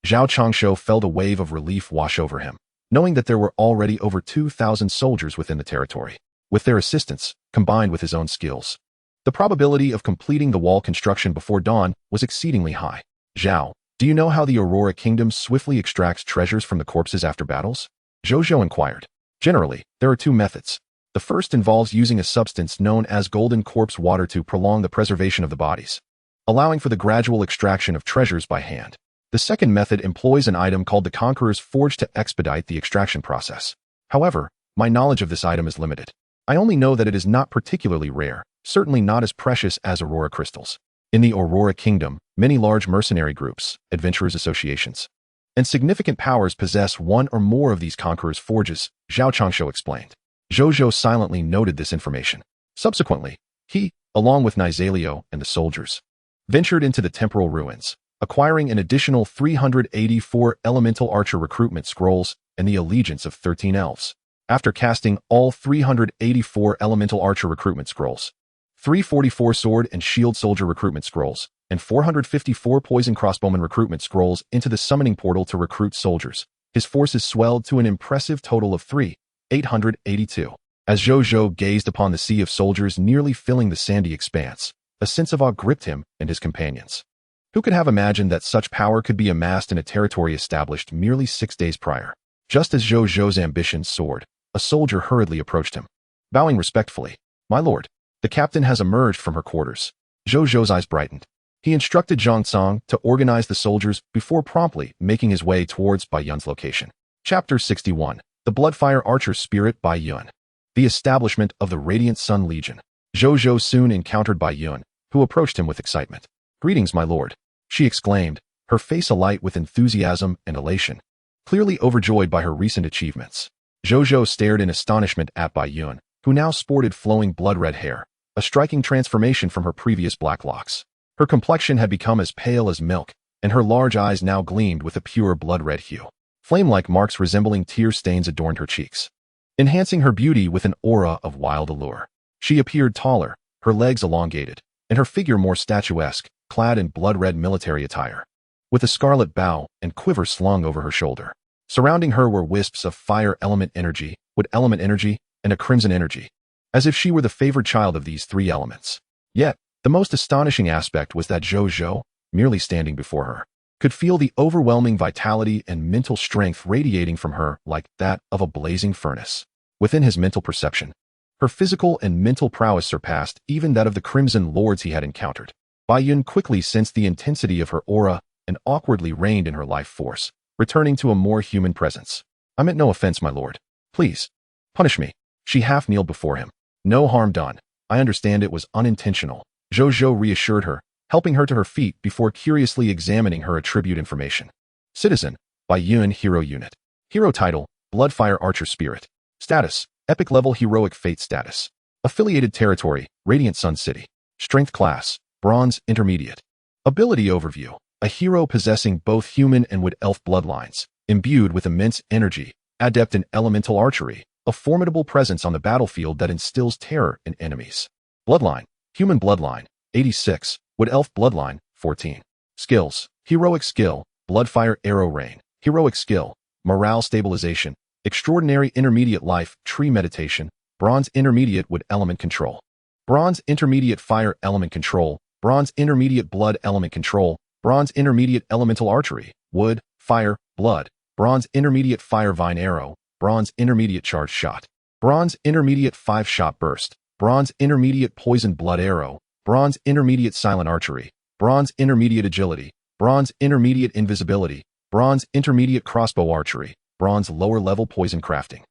Zhao Changshu felt a wave of relief wash over him, knowing that there were already over 2,000 soldiers within the territory. With their assistance, combined with his own skills, the probability of completing the wall construction before dawn was exceedingly high. Zhao, do you know how the Aurora Kingdom swiftly extracts treasures from the corpses after battles? Zhou Zhou inquired. Generally, there are 2 methods. The first involves using a substance known as golden corpse water to prolong the preservation of the bodies, allowing for the gradual extraction of treasures by hand. The second method employs an item called the Conqueror's Forge to expedite the extraction process. However, my knowledge of this item is limited. I only know that it is not particularly rare, certainly not as precious as Aurora crystals. In the Aurora Kingdom, many large mercenary groups, adventurers' associations, and significant powers possess one or more of these Conqueror's Forges, Zhao Changshu explained. Zhou Zhou silently noted this information. Subsequently, he, along with Nizalio and the soldiers, ventured into the temporal ruins, acquiring an additional 384 elemental archer recruitment scrolls and the allegiance of 13 elves. After casting all 384 elemental archer recruitment scrolls, 344 sword and shield soldier recruitment scrolls, and 454 poison crossbowman recruitment scrolls into the summoning portal to recruit soldiers, his forces swelled to an impressive total of 3,882. As Zhou Zhou gazed upon the sea of soldiers nearly filling the sandy expanse, a sense of awe gripped him and his companions. Who could have imagined that such power could be amassed in a territory established merely 6 days prior? Just as Zhou Zhou's ambitions soared, a soldier hurriedly approached him. Bowing respectfully, "My lord, the captain has emerged from her quarters." Zhou Zhou's eyes brightened. He instructed Zhang Song to organize the soldiers before promptly making his way towards Bai Yun's location. Chapter 61. The Bloodfire Archer Spirit Bai Yun. The establishment of the Radiant Sun Legion. Zhou Zhou soon encountered Bai Yun, who approached him with excitement. "Greetings, my lord," she exclaimed, her face alight with enthusiasm and elation, clearly overjoyed by her recent achievements. Zhou Zhou stared in astonishment at Bai Yun, who now sported flowing blood-red hair, a striking transformation from her previous black locks. Her complexion had become as pale as milk, and her large eyes now gleamed with a pure blood-red hue. Flame-like marks resembling tear stains adorned her cheeks, enhancing her beauty with an aura of wild allure. She appeared taller, her legs elongated, and her figure more statuesque, clad in blood-red military attire, with a scarlet bow and quiver slung over her shoulder. Surrounding her were wisps of fire element energy, wood element energy, and a crimson energy, as if she were the favored child of these 3 elements. Yet, the most astonishing aspect was that Zhou Zhou, merely standing before her, could feel the overwhelming vitality and mental strength radiating from her like that of a blazing furnace. Within his mental perception, her physical and mental prowess surpassed even that of the Crimson Lords he had encountered. Bai Yun quickly sensed the intensity of her aura and awkwardly reined in her life force, returning to a more human presence. I meant no offense, my lord. Please, punish me. She half kneeled before him. No harm done. I understand it was unintentional. Zhou Zhou reassured her, helping her to her feet before curiously examining her attribute information. Citizen, Bai Yun Hero Unit. Hero title, Bloodfire Archer Spirit. Status, Epic Level Heroic Fate Status. Affiliated Territory, Radiant Sun City. Strength Class, Bronze Intermediate. Ability Overview. A hero possessing both human and wood elf bloodlines, imbued with immense energy, adept in elemental archery, a formidable presence on the battlefield that instills terror in enemies. Bloodline, Human Bloodline, 86, Wood Elf Bloodline, 14. Skills, Heroic Skill, Bloodfire Arrow Rain, Heroic Skill, Morale Stabilization, Extraordinary Intermediate Life Tree Meditation, Bronze Intermediate Wood Element Control, Bronze Intermediate Fire Element Control, Bronze Intermediate Blood Element Control, Bronze Intermediate Elemental Archery, Wood, Fire, Blood, Bronze Intermediate Fire Vine Arrow, Bronze Intermediate Charge Shot, Bronze Intermediate 5-Shot Burst, Bronze Intermediate Poison Blood Arrow, Bronze Intermediate Silent Archery, Bronze Intermediate Agility, Bronze Intermediate Invisibility, Bronze Intermediate Crossbow Archery, Bronze Lower Level Poison Crafting,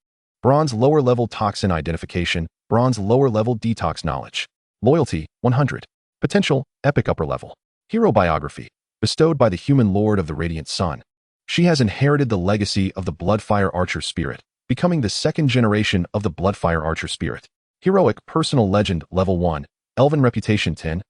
Bronze Lower Level Toxin Identification, Bronze Lower Level Detox Knowledge. Loyalty, 100. Potential, Epic Upper Level. Hero Biography. Bestowed by the Human Lord of the Radiant Sun. She has inherited the legacy of the Bloodfire Archer Spirit, becoming the second generation of the Bloodfire Archer Spirit. Heroic Personal Legend Level 1, Elven Reputation 10,000.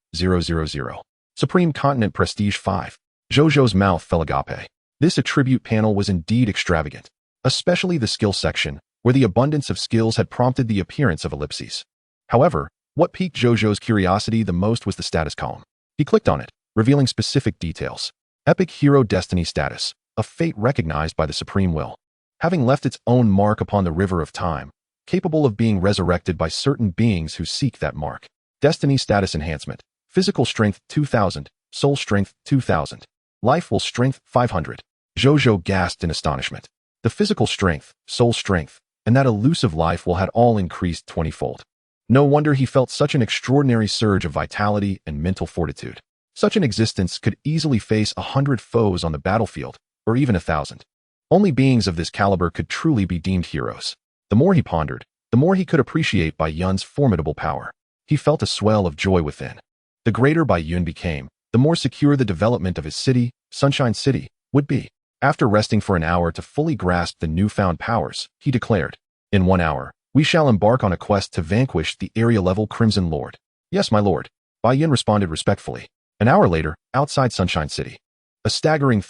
Supreme Continent Prestige 5. Zhou Zhou's mouth fell agape. This attribute panel was indeed extravagant, especially the skill section, where the abundance of skills had prompted the appearance of ellipses. However, what piqued Zhou Zhou's curiosity the most was the status column. He clicked on it, revealing specific details. Epic Hero Destiny Status, a fate recognized by the Supreme Will. Having left its own mark upon the river of time, capable of being resurrected by certain beings who seek that mark. Destiny Status Enhancement. Physical Strength 2000, Soul Strength 2000. Life Will Strength 500. Zhou Zhou gasped in astonishment. The physical strength, soul strength, and that elusive life will had all increased 20-fold. No wonder he felt such an extraordinary surge of vitality and mental fortitude. Such an existence could easily face 100 foes on the battlefield, or even 1,000. Only beings of this caliber could truly be deemed heroes. The more he pondered, the more he could appreciate Bai Yun's formidable power. He felt a swell of joy within. The greater Bai Yun became, the more secure the development of his city, Sunshine City, would be. After resting for an hour to fully grasp the newfound powers, he declared, "In 1 hour, we shall embark on a quest to vanquish the area-level Crimson Lord." "Yes, my lord," Bai Yun responded respectfully. An hour later, outside Sunshine City, a staggering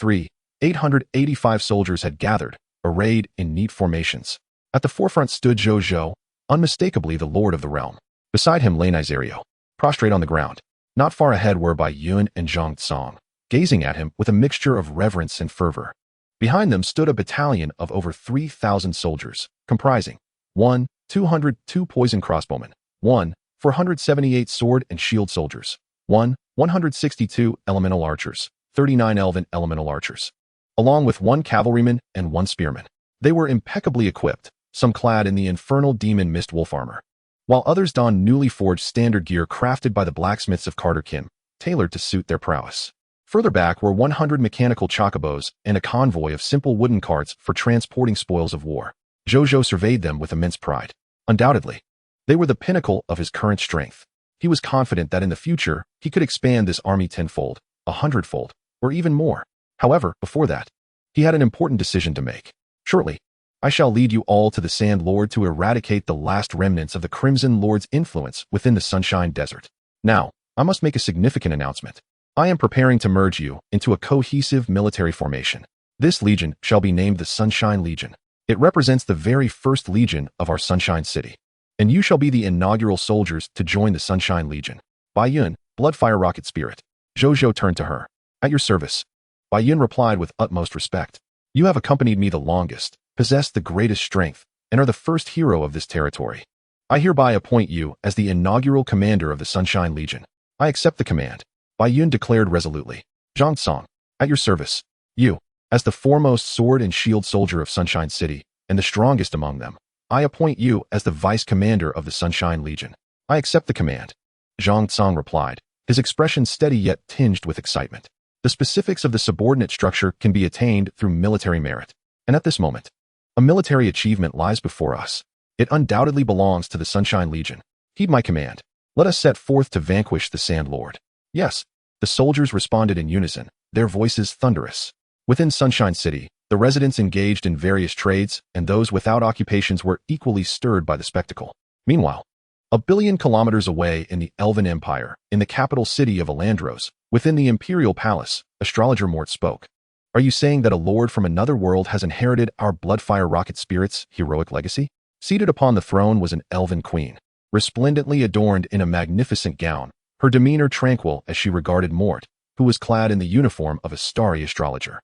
885 soldiers had gathered, arrayed in neat formations. At the forefront stood Zhou Zhou, unmistakably the lord of the realm. Beside him lay Nizario, prostrate on the ground. Not far ahead were Bai Yun and Zhang Tsong, gazing at him with a mixture of reverence and fervor. Behind them stood a battalion of over 3,000 soldiers, comprising 202 poison crossbowmen, 478 sword and shield soldiers, 162 elemental archers, 39 elven elemental archers, along with 1 cavalryman and 1 spearman. They were impeccably equipped, some clad in the infernal demon mist wolf armor, while others donned newly forged standard gear crafted by the blacksmiths of Carter Kim, tailored to suit their prowess. Further back were 100 mechanical chocobos and a convoy of simple wooden carts for transporting spoils of war. Zhou Zhou surveyed them with immense pride. Undoubtedly, they were the pinnacle of his current strength. He was confident that in the future, he could expand this army 10-fold, 100-fold, or even more. However, before that, he had an important decision to make. Shortly, I shall lead you all to the Sand Lord to eradicate the last remnants of the Crimson Lord's influence within the Sunshine Desert. Now, I must make a significant announcement. I am preparing to merge you into a cohesive military formation. This legion shall be named the Sunshine Legion. It represents the very first legion of our Sunshine City. And you shall be the inaugural soldiers to join the Sunshine Legion. Bai Yun, Bloodfire Rocket Spirit. Zhou Zhou turned to her. At your service. Bai Yun replied with utmost respect. You have accompanied me the longest, possess the greatest strength, and are the first hero of this territory. I hereby appoint you as the inaugural commander of the Sunshine Legion. I accept the command. Bai Yun declared resolutely. Zhang Tsong, At your service. You, as the foremost sword and shield soldier of Sunshine City, and the strongest among them, I appoint you as the vice commander of the Sunshine Legion. I accept the command. Zhang Tsang replied, his expression steady yet tinged with excitement. The specifics of the subordinate structure can be attained through military merit. And at this moment, a military achievement lies before us. It undoubtedly belongs to the Sunshine Legion. Heed my command. Let us set forth to vanquish the Sand Lord. Yes, the soldiers responded in unison, their voices thunderous. Within Sunshine City, the residents engaged in various trades and those without occupations were equally stirred by the spectacle. Meanwhile, 1 billion kilometers away in the Elven Empire, in the capital city of Alandros, within the Imperial Palace, astrologer Mort spoke. Are you saying that a lord from another world has inherited our Bloodfire Rocket Spirit's heroic legacy? Seated upon the throne was an elven queen, resplendently adorned in a magnificent gown, her demeanor tranquil as she regarded Mort, who was clad in the uniform of a starry astrologer.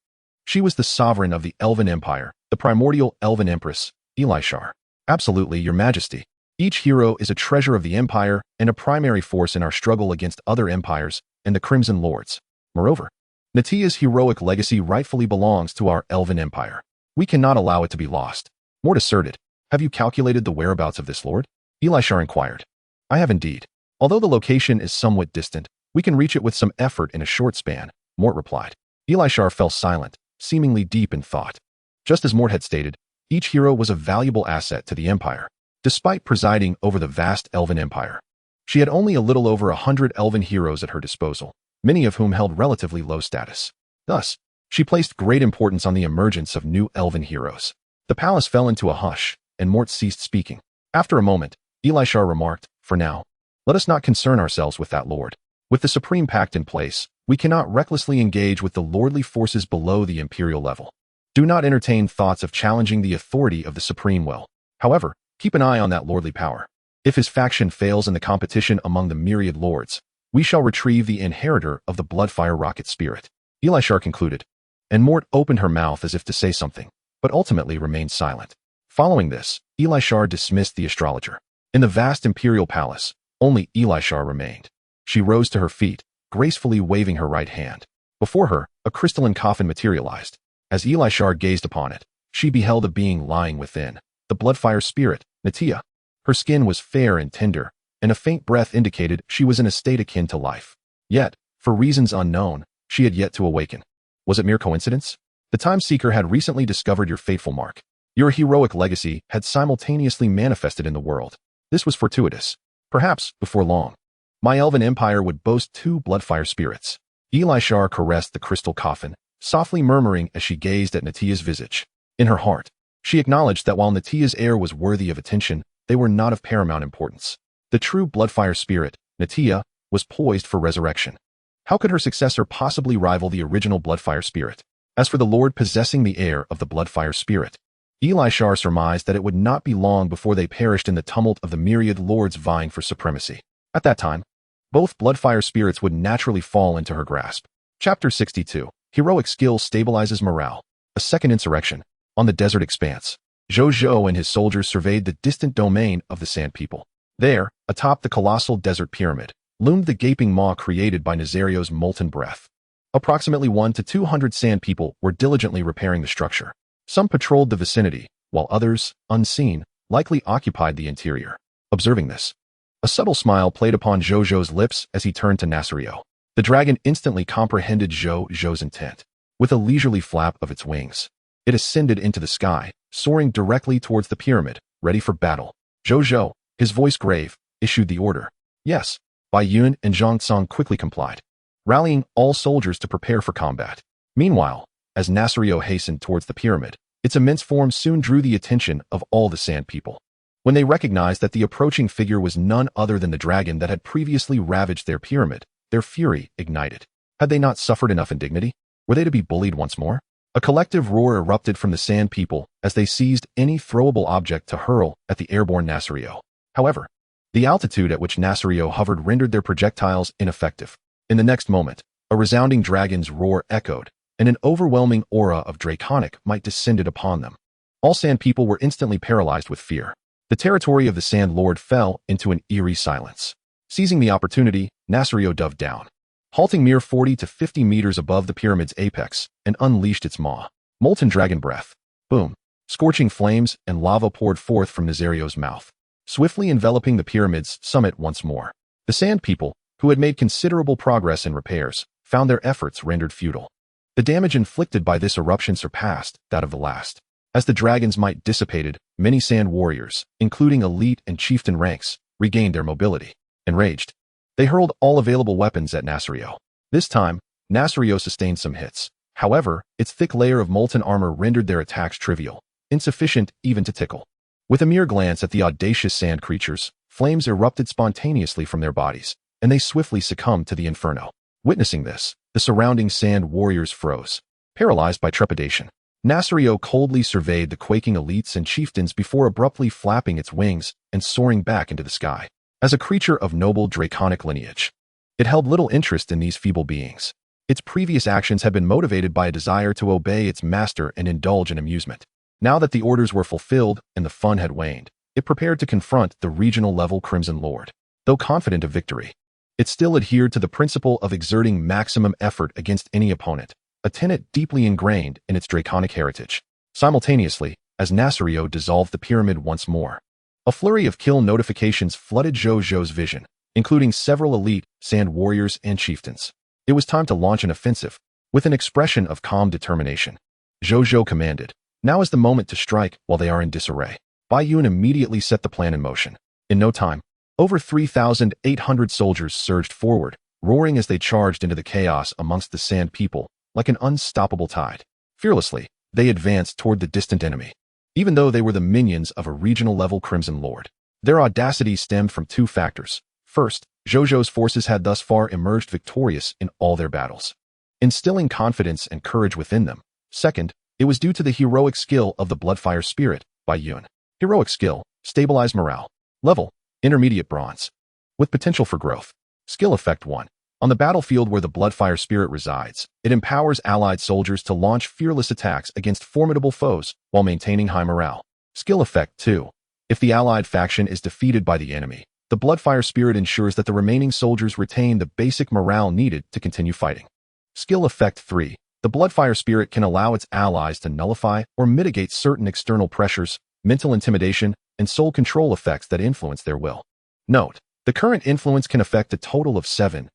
She was the sovereign of the Elven Empire, the primordial Elven Empress, Elishar. Absolutely, Your Majesty. Each hero is a treasure of the Empire and a primary force in our struggle against other empires and the Crimson Lords. Moreover, Natia's heroic legacy rightfully belongs to our Elven Empire. We cannot allow it to be lost. Mort asserted. Have you calculated the whereabouts of this lord? Elishar inquired. I have indeed. Although the location is somewhat distant, we can reach it with some effort in a short span, Mort replied. Elishar fell silent, seemingly deep in thought. Just as Mort had stated, each hero was a valuable asset to the Empire. Despite presiding over the vast Elven Empire, she had only a little over 100 Elven heroes at her disposal, many of whom held relatively low status. Thus, she placed great importance on the emergence of new Elven heroes. The palace fell into a hush, and Mort ceased speaking. After a moment, Elishar remarked, For now, let us not concern ourselves with that lord. With the Supreme Pact in place, we cannot recklessly engage with the lordly forces below the imperial level. Do not entertain thoughts of challenging the authority of the Supreme Will. However, keep an eye on that lordly power. If his faction fails in the competition among the myriad lords, we shall retrieve the inheritor of the Bloodfire Rocket Spirit. Elishar concluded, and Mort opened her mouth as if to say something, but ultimately remained silent. Following this, Elishar dismissed the astrologer. In the vast imperial palace, only Elishar remained. She rose to her feet, gracefully waving her right hand. Before her, a crystalline coffin materialized. As Elishar gazed upon it, she beheld a being lying within, the Bloodfire Spirit, Natia. Her skin was fair and tender, and a faint breath indicated she was in a state akin to life. Yet, for reasons unknown, she had yet to awaken. Was it mere coincidence? The Time Seeker had recently discovered your fateful mark. Your heroic legacy had simultaneously manifested in the world. This was fortuitous. Perhaps, before long, my Elven Empire would boast 2 Bloodfire spirits. Elishar caressed the crystal coffin, softly murmuring as she gazed at Natia's visage. In her heart, she acknowledged that while Natia's heir was worthy of attention, they were not of paramount importance. The true Bloodfire spirit, Natia, was poised for resurrection. How could her successor possibly rival the original Bloodfire spirit? As for the lord possessing the heir of the Bloodfire spirit, Elishar surmised that it would not be long before they perished in the tumult of the myriad lords vying for supremacy. At that time, both Bloodfire spirits would naturally fall into her grasp. Chapter 62. Heroic skill stabilizes morale. A second insurrection. On the desert expanse, Zhou Zhou and his soldiers surveyed the distant domain of the Sand People. There, atop the colossal desert pyramid, loomed the gaping maw created by Nazario's molten breath. Approximately 100 to 200 Sand People were diligently repairing the structure. Some patrolled the vicinity, while others, unseen, likely occupied the interior. Observing this, a subtle smile played upon Zhou Zhou's lips as he turned to Nazario. The dragon instantly comprehended Zhou Zhou's intent. With a leisurely flap of its wings, it ascended into the sky, soaring directly towards the pyramid, ready for battle. Zhou Zhou, his voice grave, issued the order. Yes. Bai Yun and Zhang Tsang quickly complied, rallying all soldiers to prepare for combat. Meanwhile, as Nazario hastened towards the pyramid, its immense form soon drew the attention of all the Sand People. When they recognized that the approaching figure was none other than the dragon that had previously ravaged their pyramid, their fury ignited. Had they not suffered enough indignity? Were they to be bullied once more? A collective roar erupted from the Sand People as they seized any throwable object to hurl at the airborne Nazario. However, the altitude at which Nazario hovered rendered their projectiles ineffective. In the next moment, a resounding dragon's roar echoed, and an overwhelming aura of draconic might descended upon them. All Sand People were instantly paralyzed with fear. The territory of the Sand Lord fell into an eerie silence. Seizing the opportunity, Nazario dove down. halting mere 40 to 50 meters above the pyramid's apex, and unleashed its maw. Molten dragon breath. Boom. Scorching flames and lava poured forth from Nazario's mouth, swiftly enveloping the pyramid's summit once more. The Sand People, who had made considerable progress in repairs, found their efforts rendered futile. The damage inflicted by this eruption surpassed that of the last. As the dragon's might dissipated, many sand warriors, including elite and chieftain ranks, regained their mobility. Enraged, they hurled all available weapons at Nazario. This time, Nazario sustained some hits. However, its thick layer of molten armor rendered their attacks trivial, insufficient even to tickle. With a mere glance at the audacious sand creatures, flames erupted spontaneously from their bodies, and they swiftly succumbed to the inferno. Witnessing this, the surrounding sand warriors froze, paralyzed by trepidation. Nazario coldly surveyed the quaking elites and chieftains before abruptly flapping its wings and soaring back into the sky. As a creature of noble draconic lineage, it held little interest in these feeble beings. Its previous actions had been motivated by a desire to obey its master and indulge in amusement. Now that the orders were fulfilled and the fun had waned, it prepared to confront the regional-level Crimson Lord. Though confident of victory, it still adhered to the principle of exerting maximum effort against any opponent, a tenet deeply ingrained in its draconic heritage. Simultaneously, as Nazario dissolved the pyramid once more, a flurry of kill notifications flooded Zhou Zhou's vision, including several elite sand warriors and chieftains. It was time to launch an offensive. With an expression of calm determination, Zhou Zhou commanded, "Now is the moment to strike while they are in disarray." Bai Yun immediately set the plan in motion. In no time, over 3,800 soldiers surged forward, roaring as they charged into the chaos amongst the Sand People like an unstoppable tide. Fearlessly, they advanced toward the distant enemy. Even though they were the minions of a regional-level Crimson Lord, their audacity stemmed from two factors. First, Zhou Zhou's forces had thus far emerged victorious in all their battles, instilling confidence and courage within them. Second, it was due to the heroic skill of the Bloodfire Spirit, Bai Yun. Heroic skill, stabilize morale. Level, intermediate bronze. With potential for growth. Skill effect 1. On the battlefield where the Bloodfire Spirit resides, it empowers allied soldiers to launch fearless attacks against formidable foes while maintaining high morale. Skill effect 2. If the allied faction is defeated by the enemy, the Bloodfire Spirit ensures that the remaining soldiers retain the basic morale needed to continue fighting. Skill effect 3. The Bloodfire Spirit can allow its allies to nullify or mitigate certain external pressures, mental intimidation, and soul control effects that influence their will. Note, the current influence can affect a total of 7,000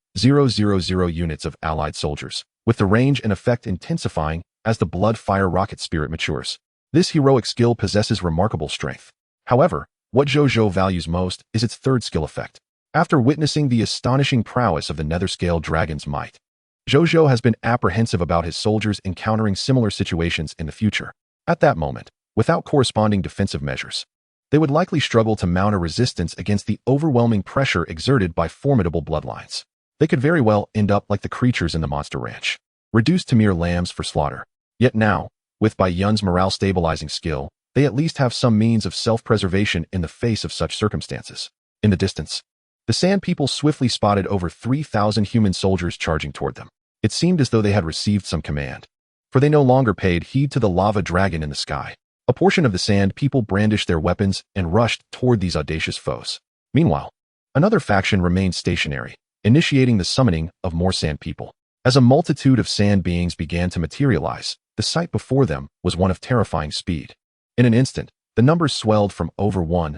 units of allied soldiers, with the range and effect intensifying as the Bloodfire Rocket Spirit matures. This heroic skill possesses remarkable strength. However, what Zhou Zhou values most is its third skill effect. After witnessing the astonishing prowess of the Netherscale Dragon's might, Zhou Zhou has been apprehensive about his soldiers encountering similar situations in the future. At that moment, without corresponding defensive measures, they would likely struggle to mount a resistance against the overwhelming pressure exerted by formidable bloodlines. They could very well end up like the creatures in the Monster Ranch, reduced to mere lambs for slaughter. Yet now, with Bai Yun's morale-stabilizing skill, they at least have some means of self-preservation in the face of such circumstances. In the distance, the Sand People swiftly spotted over 3,000 human soldiers charging toward them. It seemed as though they had received some command, for they no longer paid heed to the lava dragon in the sky. A portion of the Sand People brandished their weapons and rushed toward these audacious foes. Meanwhile, another faction remained stationary, initiating the summoning of more Sand People. As a multitude of sand beings began to materialize, the sight before them was one of terrifying speed. In an instant, the numbers swelled from over 1,000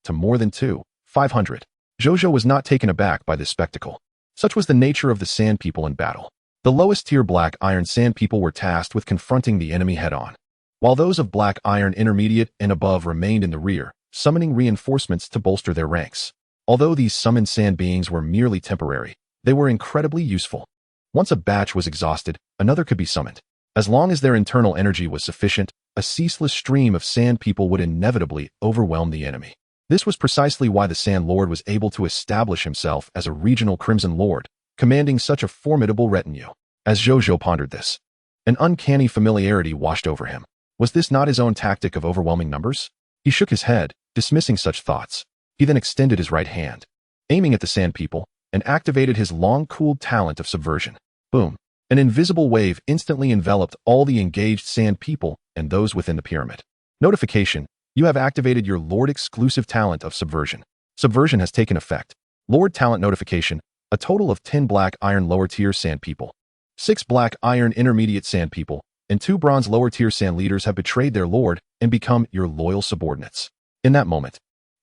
to more than 2,500. Zhou Zhou was not taken aback by this spectacle. Such was the nature of the Sand People in battle. The lowest-tier Black Iron Sand People were tasked with confronting the enemy head-on, while those of Black Iron Intermediate and above remained in the rear, summoning reinforcements to bolster their ranks. Although these summoned sand beings were merely temporary, they were incredibly useful. Once a batch was exhausted, another could be summoned. As long as their internal energy was sufficient, a ceaseless stream of Sand People would inevitably overwhelm the enemy. This was precisely why the Sand Lord was able to establish himself as a regional Crimson Lord, commanding such a formidable retinue. As Zhou Zhou pondered this, an uncanny familiarity washed over him. Was this not his own tactic of overwhelming numbers? He shook his head, dismissing such thoughts. He then extended his right hand, aiming at the Sand People, and activated his long-cooled talent of subversion. Boom! An invisible wave instantly enveloped all the engaged Sand People and those within the pyramid. Notification: you have activated your Lord exclusive talent of subversion. Subversion has taken effect. Lord talent notification: a total of 10 black iron lower-tier sand people, 6 black iron intermediate sand people, and 2 bronze lower-tier sand leaders have betrayed their lord and become your loyal subordinates. In that moment,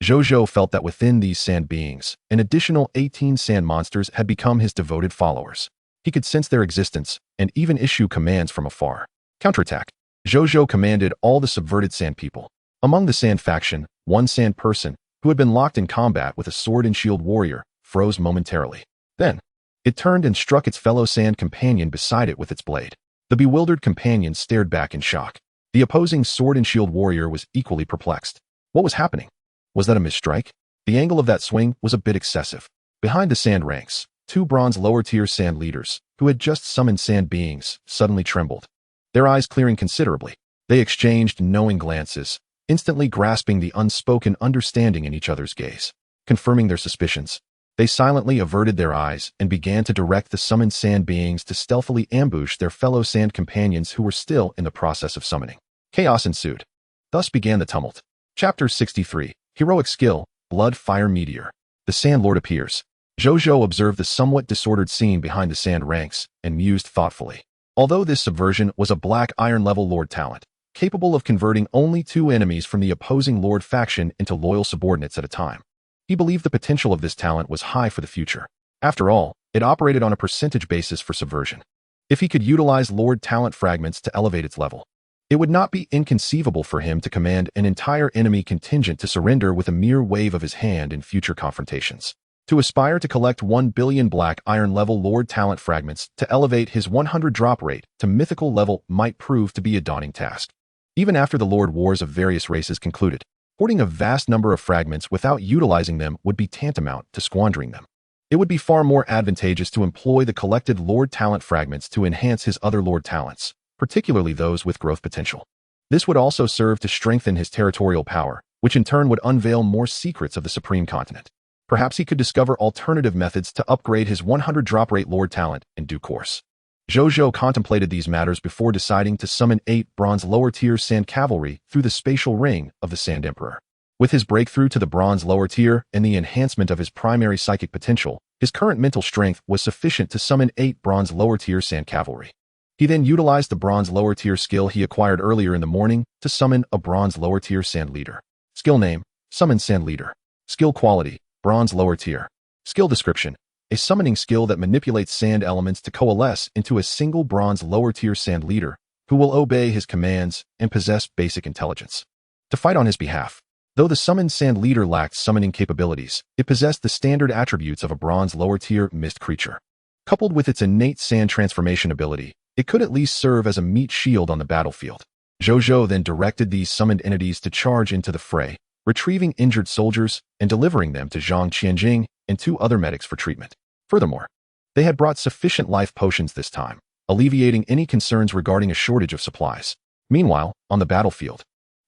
Zhou Zhou felt that within these sand beings, an additional 18 sand monsters had become his devoted followers. He could sense their existence and even issue commands from afar. Counterattack. Zhou Zhou commanded all the subverted sand people. Among the sand faction, one sand person, who had been locked in combat with a sword and shield warrior, froze momentarily. Then, it turned and struck its fellow sand companion beside it with its blade. The bewildered companion stared back in shock. The opposing sword and shield warrior was equally perplexed. What was happening? Was that a misstrike? The angle of that swing was a bit excessive. Behind the sand ranks, 2 bronze lower-tier sand leaders, who had just summoned sand beings, suddenly trembled. Their eyes clearing considerably, they exchanged knowing glances, instantly grasping the unspoken understanding in each other's gaze. Confirming their suspicions, they silently averted their eyes and began to direct the summoned sand beings to stealthily ambush their fellow sand companions who were still in the process of summoning. Chaos ensued. Thus began the tumult. Chapter 63. Heroic Skill, Blood Fire Meteor. The Sand Lord appears. Zhou Zhou observed the somewhat disordered scene behind the sand ranks and mused thoughtfully. Although this subversion was a black iron-level lord talent, capable of converting only 2 enemies from the opposing lord faction into loyal subordinates at a time, he believed the potential of this talent was high for the future. After all, it operated on a percentage basis for subversion. If he could utilize lord talent fragments to elevate its level, it would not be inconceivable for him to command an entire enemy contingent to surrender with a mere wave of his hand in future confrontations. To aspire to collect 1 billion black iron-level lord talent fragments to elevate his 100 drop rate to mythical level might prove to be a daunting task. Even after the lord wars of various races concluded, hoarding a vast number of fragments without utilizing them would be tantamount to squandering them. It would be far more advantageous to employ the collected lord talent fragments to enhance his other lord talents, particularly those with growth potential. This would also serve to strengthen his territorial power, which in turn would unveil more secrets of the Supreme Continent. Perhaps he could discover alternative methods to upgrade his 100 drop rate lord talent in due course. Zhou Zhou contemplated these matters before deciding to summon 8 bronze lower-tier sand cavalry through the spatial ring of the Sand Emperor. With his breakthrough to the bronze lower tier and the enhancement of his primary psychic potential, his current mental strength was sufficient to summon 8 bronze lower-tier sand cavalry. He then utilized the bronze lower-tier skill he acquired earlier in the morning to summon a bronze lower-tier sand leader. Skill name: Summon Sand Leader. Skill quality: Bronze lower tier. Skill description: a summoning skill that manipulates sand elements to coalesce into a single bronze lower tier sand leader who will obey his commands and possess basic intelligence. To fight on his behalf. Though the summoned sand leader lacked summoning capabilities, it possessed the standard attributes of a bronze lower tier mist creature. Coupled with its innate sand transformation ability, it could at least serve as a meat shield on the battlefield. Zhou Zhou then directed these summoned entities to charge into the fray, retrieving injured soldiers and delivering them to Zhang Qianjing and 2 other medics for treatment. Furthermore, they had brought sufficient life potions this time, alleviating any concerns regarding a shortage of supplies. Meanwhile, on the battlefield,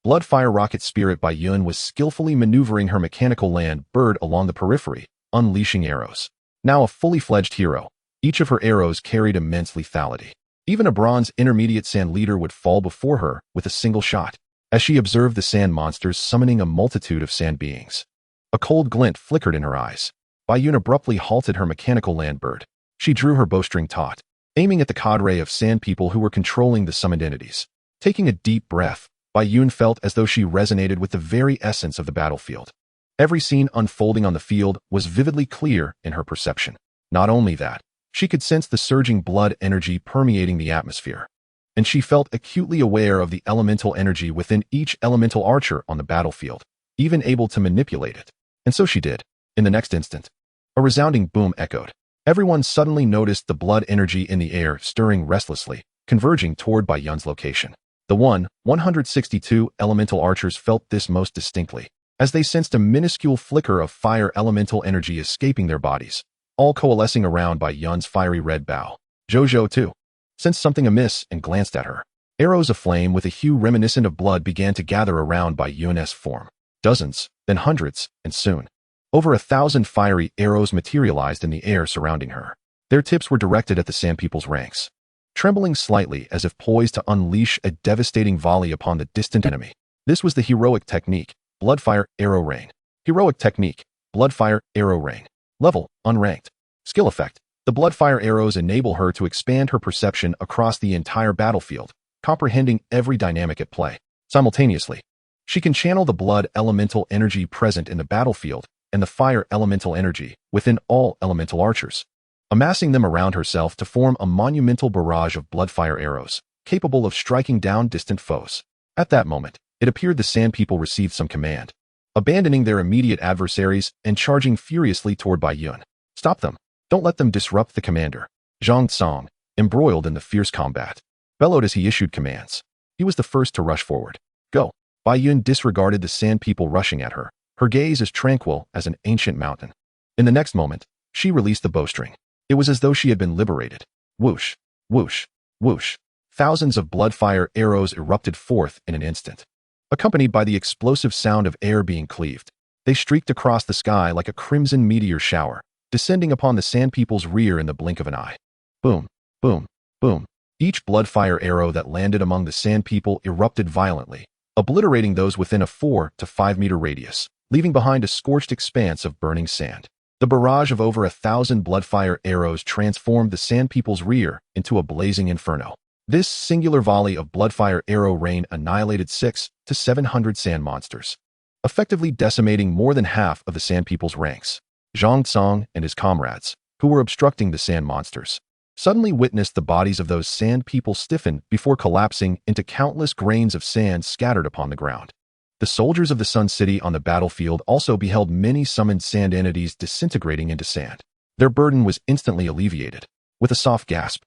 Bloodfire Rocket Spirit by Yun was skillfully maneuvering her mechanical land bird along the periphery, unleashing arrows. Now a fully fledged hero, each of her arrows carried immense lethality. Even a bronze intermediate sand leader would fall before her with a single shot. As she observed the sand monsters summoning a multitude of sand beings, a cold glint flickered in her eyes. Bai Yun abruptly halted her mechanical land bird. She drew her bowstring taut, aiming at the cadre of sand people who were controlling the summoned entities. Taking a deep breath, Bai Yun felt as though she resonated with the very essence of the battlefield. Every scene unfolding on the field was vividly clear in her perception. Not only that, she could sense the surging blood energy permeating the atmosphere, and she felt acutely aware of the elemental energy within each elemental archer on the battlefield, even able to manipulate it. And so she did. In the next instant, a resounding boom echoed. Everyone suddenly noticed the blood energy in the air stirring restlessly, converging toward Bai Yun's location. The 162 elemental archers felt this most distinctly, as they sensed a minuscule flicker of fire elemental energy escaping their bodies, all coalescing around Bai Yun's fiery red bow. Zhou Zhou, too, sensed something amiss and glanced at her. Arrows aflame with a hue reminiscent of blood began to gather around Bai Yun's form. Dozens, then hundreds, and soon, over 1,000 fiery arrows materialized in the air surrounding her. Their tips were directed at the Sand People's ranks, trembling slightly as if poised to unleash a devastating volley upon the distant enemy. This was the heroic technique, Bloodfire Arrow Rain. Heroic technique, Bloodfire Arrow Rain. Level, unranked. Skill effect. The bloodfire arrows enable her to expand her perception across the entire battlefield, comprehending every dynamic at play. Simultaneously, she can channel the blood elemental energy present in the battlefield and the fire elemental energy within all elemental archers, amassing them around herself to form a monumental barrage of bloodfire arrows, capable of striking down distant foes. At that moment, it appeared the Sand People received some command, abandoning their immediate adversaries and charging furiously toward Bai Yun. Stop them. Don't let them disrupt the commander. Zhang Tsong, embroiled in the fierce combat, bellowed as he issued commands. He was the first to rush forward. Go. Bai Yun disregarded the Sand People rushing at her, her gaze as tranquil as an ancient mountain. In the next moment, she released the bowstring. It was as though she had been liberated. Whoosh, whoosh, whoosh. Thousands of bloodfire arrows erupted forth in an instant, accompanied by the explosive sound of air being cleaved. They streaked across the sky like a crimson meteor shower, descending upon the Sand People's rear in the blink of an eye. Boom, boom, boom. Each bloodfire arrow that landed among the Sand People erupted violently, obliterating those within a 4 to 5 meter radius, leaving behind a scorched expanse of burning sand. The barrage of over 1,000 bloodfire arrows transformed the Sand People's rear into a blazing inferno. This singular volley of bloodfire arrow rain annihilated 600 to 700 sand monsters, effectively decimating more than half of the Sand People's ranks. Zhang Tsong and his comrades, who were obstructing the sand monsters, suddenly witnessed the bodies of those Sand People stiffen before collapsing into countless grains of sand scattered upon the ground. The soldiers of the Sun City on the battlefield also beheld many summoned sand entities disintegrating into sand. Their burden was instantly alleviated. With a soft gasp,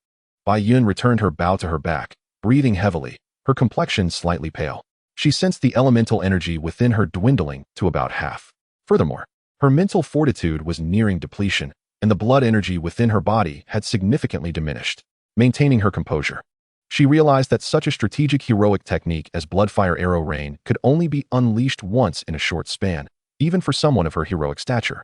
Bai Yun returned her bow to her back, breathing heavily, her complexion slightly pale. She sensed the elemental energy within her dwindling to about half. Furthermore, her mental fortitude was nearing depletion, and the blood energy within her body had significantly diminished. Maintaining her composure, she realized that such a strategic heroic technique as bloodfire arrow rain could only be unleashed once in a short span, even for someone of her heroic stature.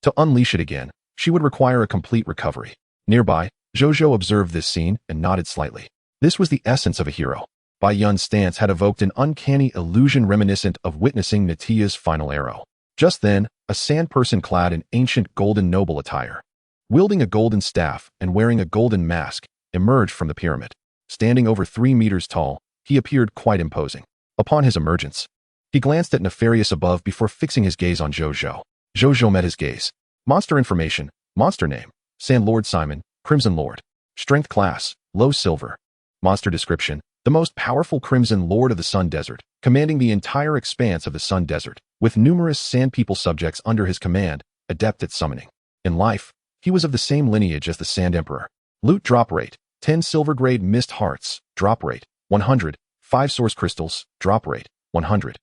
To unleash it again, she would require a complete recovery. Nearby, Zhou Zhou observed this scene and nodded slightly. This was the essence of a hero. Bai Yun's stance had evoked an uncanny illusion reminiscent of witnessing Natia's final arrow. Just then, a sand person clad in ancient golden noble attire, wielding a golden staff and wearing a golden mask, emerged from the pyramid. Standing over 3 meters tall, he appeared quite imposing. Upon his emergence, he glanced at Nefarious above before fixing his gaze on Zhou Zhou. Zhou Zhou met his gaze. Monster information, monster name, Sand Lord Simon, Crimson Lord. Strength class, low silver. Monster description, the most powerful Crimson Lord of the Sun Desert, commanding the entire expanse of the Sun Desert, with numerous Sand People subjects under his command, adept at summoning. In life, he was of the same lineage as the Sand Emperor. Loot drop rate, 10 silver grade mist hearts, drop rate, 100, 5 source crystals, drop rate, 100.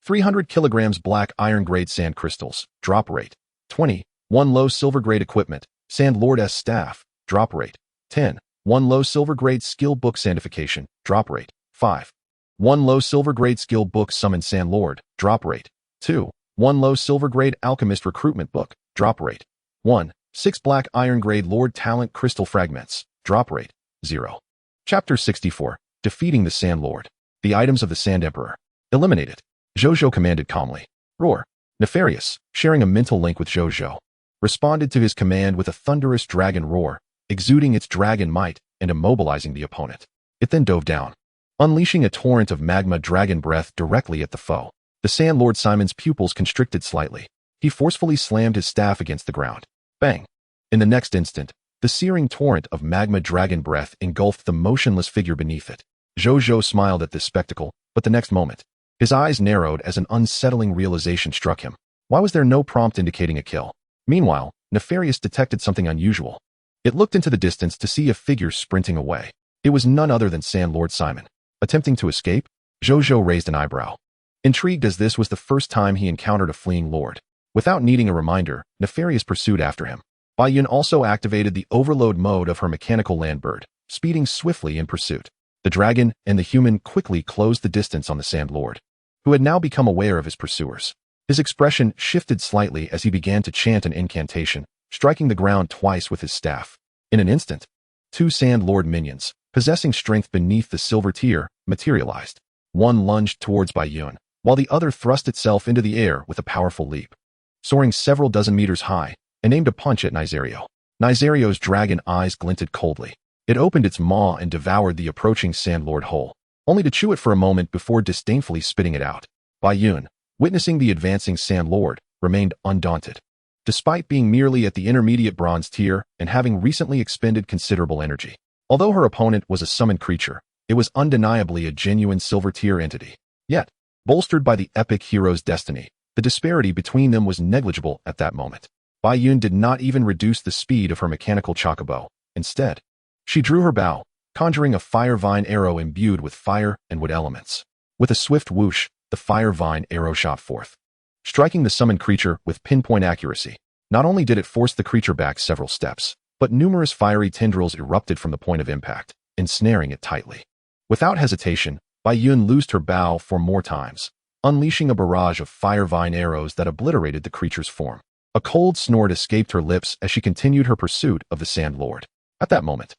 300 kilograms black iron grade sand crystals, drop rate, 20. 1 low silver grade equipment, Sand Lord's staff, drop rate, 10. 1 low silver grade skill book sandification, drop rate, 5. 1 low silver grade skill book summon Sand Lord, drop rate, 2. 1 low silver grade alchemist recruitment book, drop rate, 1. 6 black iron grade Lord talent crystal fragments, drop rate, 0. Chapter 64, Defeating the Sand Lord. The items of the Sand Emperor. Eliminated. Zhou Zhou commanded calmly. Roar. Nefarious, sharing a mental link with Zhou Zhou, responded to his command with a thunderous dragon roar, exuding its dragon might and immobilizing the opponent. It then dove down, unleashing a torrent of magma dragon breath directly at the foe. The Sand Lord Simon's pupils constricted slightly. He forcefully slammed his staff against the ground. Bang! In the next instant, the searing torrent of magma dragon breath engulfed the motionless figure beneath it. Zhou Zhou smiled at this spectacle, but the next moment, his eyes narrowed as an unsettling realization struck him. Why was there no prompt indicating a kill? Meanwhile, Nefarious detected something unusual. It looked into the distance to see a figure sprinting away. It was none other than Sand Lord Simon. Attempting to escape, Zhou Zhou raised an eyebrow, intrigued as this was the first time he encountered a fleeing lord. Without needing a reminder, Nefarious pursued after him. Bai Yun also activated the overload mode of her mechanical land bird, speeding swiftly in pursuit. The dragon and the human quickly closed the distance on the Sand Lord, who had now become aware of his pursuers. His expression shifted slightly as he began to chant an incantation, striking the ground twice with his staff. In an instant, 2 Sand Lord minions, possessing strength beneath the silver tier, materialized. One lunged towards Bai Yun, while the other thrust itself into the air with a powerful leap, soaring several dozen meters high, and aimed a punch at Nizario. Nizario's dragon eyes glinted coldly. It opened its maw and devoured the approaching Sand Lord whole, only to chew it for a moment before disdainfully spitting it out. Bai Yun, witnessing the advancing Sand Lord, remained undaunted. Despite being merely at the intermediate bronze tier and having recently expended considerable energy. Although her opponent was a summoned creature, it was undeniably a genuine silver tier entity. Yet, bolstered by the epic hero's destiny, the disparity between them was negligible at that moment. Bai Yun did not even reduce the speed of her mechanical chocobo. Instead, she drew her bow, conjuring a fire vine arrow imbued with fire and wood elements. With a swift whoosh, the fire vine arrow shot forth, striking the summoned creature with pinpoint accuracy. Not only did it force the creature back several steps, but numerous fiery tendrils erupted from the point of impact, ensnaring it tightly. Without hesitation, Bai Yun loosed her bow 4 more times, unleashing a barrage of fire vine arrows that obliterated the creature's form. A cold snort escaped her lips as she continued her pursuit of the Sand Lord. At that moment,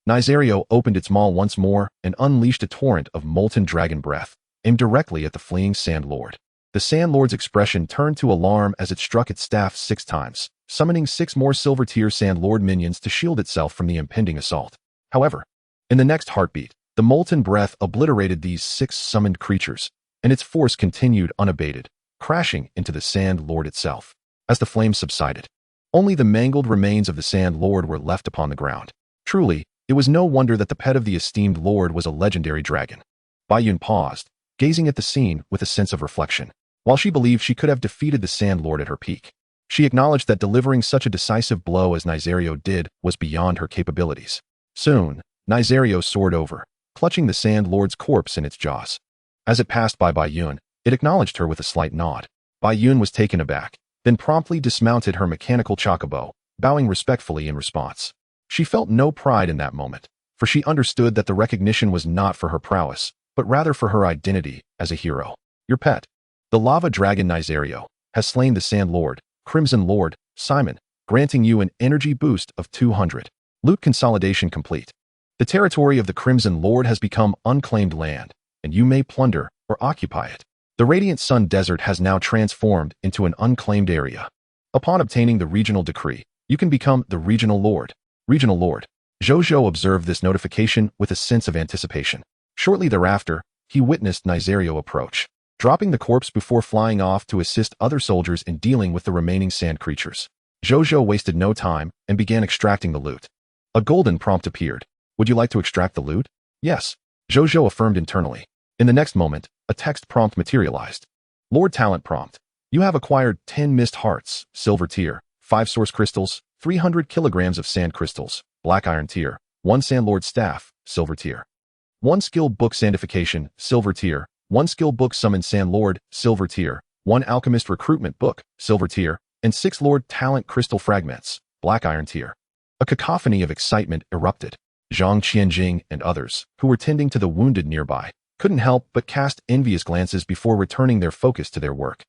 Nizario opened its maw once more and unleashed a torrent of molten dragon breath, aimed directly at the fleeing Sand Lord. The Sand Lord's expression turned to alarm as it struck its staff 6 times, summoning 6 more silver-tier Sand Lord minions to shield itself from the impending assault. However, in the next heartbeat, the molten breath obliterated these 6 summoned creatures, and its force continued unabated, crashing into the Sand Lord itself. As the flames subsided, only the mangled remains of the Sand Lord were left upon the ground. Truly, it was no wonder that the pet of the esteemed lord was a legendary dragon. Bai Yun paused, gazing at the scene with a sense of reflection. While she believed she could have defeated the Sand Lord at her peak, she acknowledged that delivering such a decisive blow as Nizario did was beyond her capabilities. Soon, Nizario soared over, clutching the Sand Lord's corpse in its jaws. As it passed by Bai Yun, it acknowledged her with a slight nod. Bai Yun was taken aback, then promptly dismounted her mechanical chocobo, bowing respectfully in response. She felt no pride in that moment, for she understood that the recognition was not for her prowess, but rather for her identity as a hero. Your pet, the lava dragon Nizario, has slain the Sand Lord, Crimson Lord, Simon, granting you an energy boost of 200. Loot consolidation complete. The territory of the Crimson Lord has become unclaimed land, and you may plunder or occupy it. The Radiant Sun Desert has now transformed into an unclaimed area. Upon obtaining the regional decree, you can become the Regional Lord. Regional Lord. Zhou Zhou observed this notification with a sense of anticipation. Shortly thereafter, he witnessed Nizario approach, dropping the corpse before flying off to assist other soldiers in dealing with the remaining sand creatures. Zhou Zhou wasted no time and began extracting the loot. A golden prompt appeared. Would you like to extract the loot? Yes, Zhou Zhou affirmed internally. In the next moment, a text prompt materialized. Lord Talent prompt. You have acquired 10 mist hearts, silver tier, 5 source crystals, 300 kilograms of sand crystals, black iron tier, 1 Sand Lord staff, silver tier. 1 skill book sandification, silver tier, 1 skill book summon Sand Lord, silver tier, 1 alchemist recruitment book, silver tier, and 6 Lord Talent crystal fragments, black iron tier. A cacophony of excitement erupted. Zhang Qianjing and others, who were tending to the wounded nearby, couldn't help but cast envious glances before returning their focus to their work.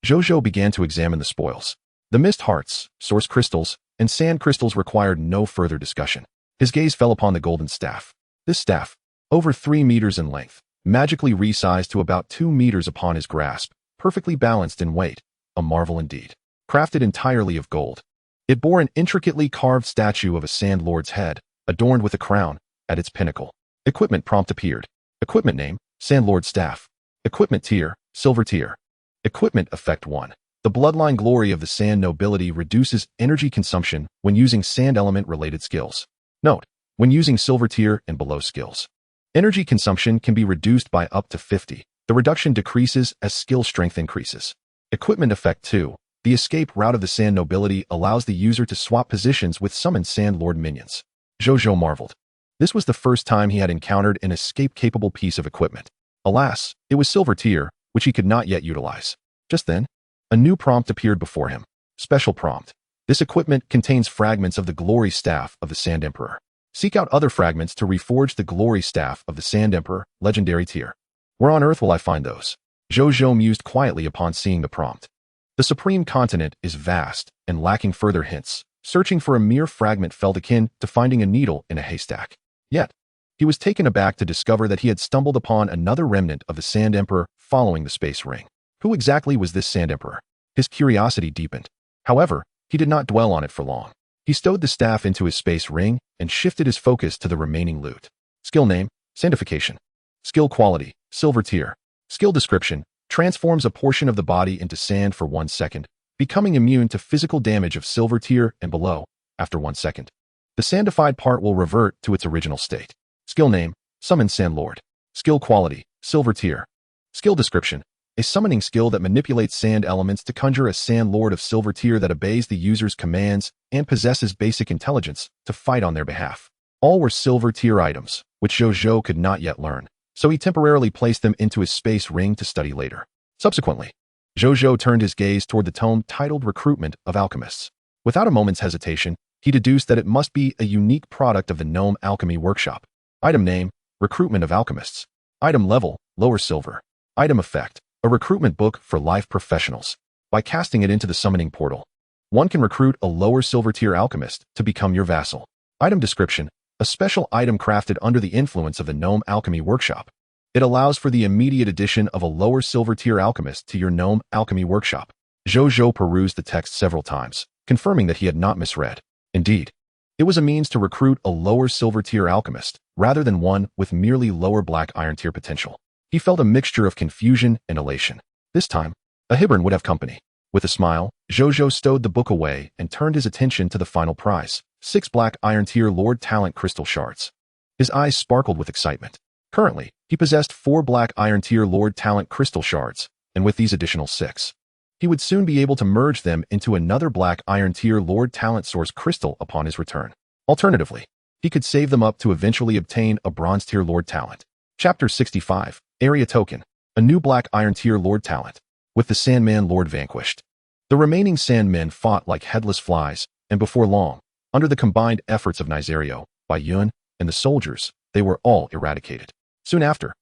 Zhou Zhou began to examine the spoils. The mist hearts, source crystals, and sand crystals required no further discussion. His gaze fell upon the golden staff. This staff, over 3 meters in length, magically resized to about 2 meters upon his grasp, perfectly balanced in weight, a marvel indeed. Crafted entirely of gold, it bore an intricately carved statue of a Sand Lord's head, adorned with a crown, at its pinnacle. Equipment prompt appeared. Equipment name, Sand Lord Staff. Equipment tier, Silver tier. Equipment effect 1. The bloodline glory of the Sand Nobility reduces energy consumption when using sand element related skills. Note, when using Silver tier and below skills, energy consumption can be reduced by up to 50. The reduction decreases as skill strength increases. Equipment effect 2. The escape route of the Sand Nobility allows the user to swap positions with summoned Sand Lord minions. Zhou Zhou marveled. This was the first time he had encountered an escape-capable piece of equipment. Alas, it was silver tier, which he could not yet utilize. Just then, a new prompt appeared before him. Special prompt. This equipment contains fragments of the glory staff of the Sand Emperor. Seek out other fragments to reforge the glory staff of the Sand Emperor, legendary tier. Where on earth will I find those? Zhou Zhou mused quietly upon seeing the prompt. The Supreme Continent is vast and lacking further hints. Searching for a mere fragment felt akin to finding a needle in a haystack. Yet, he was taken aback to discover that he had stumbled upon another remnant of the Sand Emperor following the space ring. Who exactly was this Sand Emperor? His curiosity deepened. However, he did not dwell on it for long. He stowed the staff into his space ring and shifted his focus to the remaining loot. Skill name, Sandification. Skill quality, Silver tier. Skill description, transforms a portion of the body into sand for 1 second, becoming immune to physical damage of Silver tier and below after 1 second. The sandified part will revert to its original state. Skill name, Summon Sand Lord. Skill quality, Silver tier. Skill description, a summoning skill that manipulates sand elements to conjure a Sand Lord of Silver tier that obeys the user's commands and possesses basic intelligence to fight on their behalf. All were Silver tier items, which Zhou Zhou could not yet learn, so he temporarily placed them into his space ring to study later. Subsequently, Zhou Zhou turned his gaze toward the tome titled Recruitment of Alchemists. Without a moment's hesitation, he deduced that it must be a unique product of the Gnome Alchemy Workshop. Item name, Recruitment of Alchemists. Item level, Lower Silver. Item effect, a recruitment book for life professionals. By casting it into the summoning portal, one can recruit a lower Silver tier alchemist to become your vassal. Item description, a special item crafted under the influence of the Gnome Alchemy Workshop. It allows for the immediate addition of a lower Silver tier alchemist to your Gnome Alchemy Workshop. Zhou Zhou perused the text several times, confirming that he had not misread. Indeed, it was a means to recruit a lower Silver tier alchemist, rather than one with merely lower Black Iron tier potential. He felt a mixture of confusion and elation. This time, a Hibern would have company. With a smile, Zhou Zhou stowed the book away and turned his attention to the final prize, 6 Black Iron tier Lord Talent crystal shards. His eyes sparkled with excitement. Currently, he possessed 4 Black Iron tier Lord Talent crystal shards, and with these additional 6, he would soon be able to merge them into another Black Iron tier Lord Talent source crystal upon his return. Alternatively, he could save them up to eventually obtain a Bronze tier Lord Talent. Chapter 65, Area Token, a new Black Iron tier Lord Talent. With the Sandman Lord vanquished, the remaining Sandmen fought like headless flies, and before long, under the combined efforts of Nizario, Bai Yun, and the soldiers, they were all eradicated. Soon after,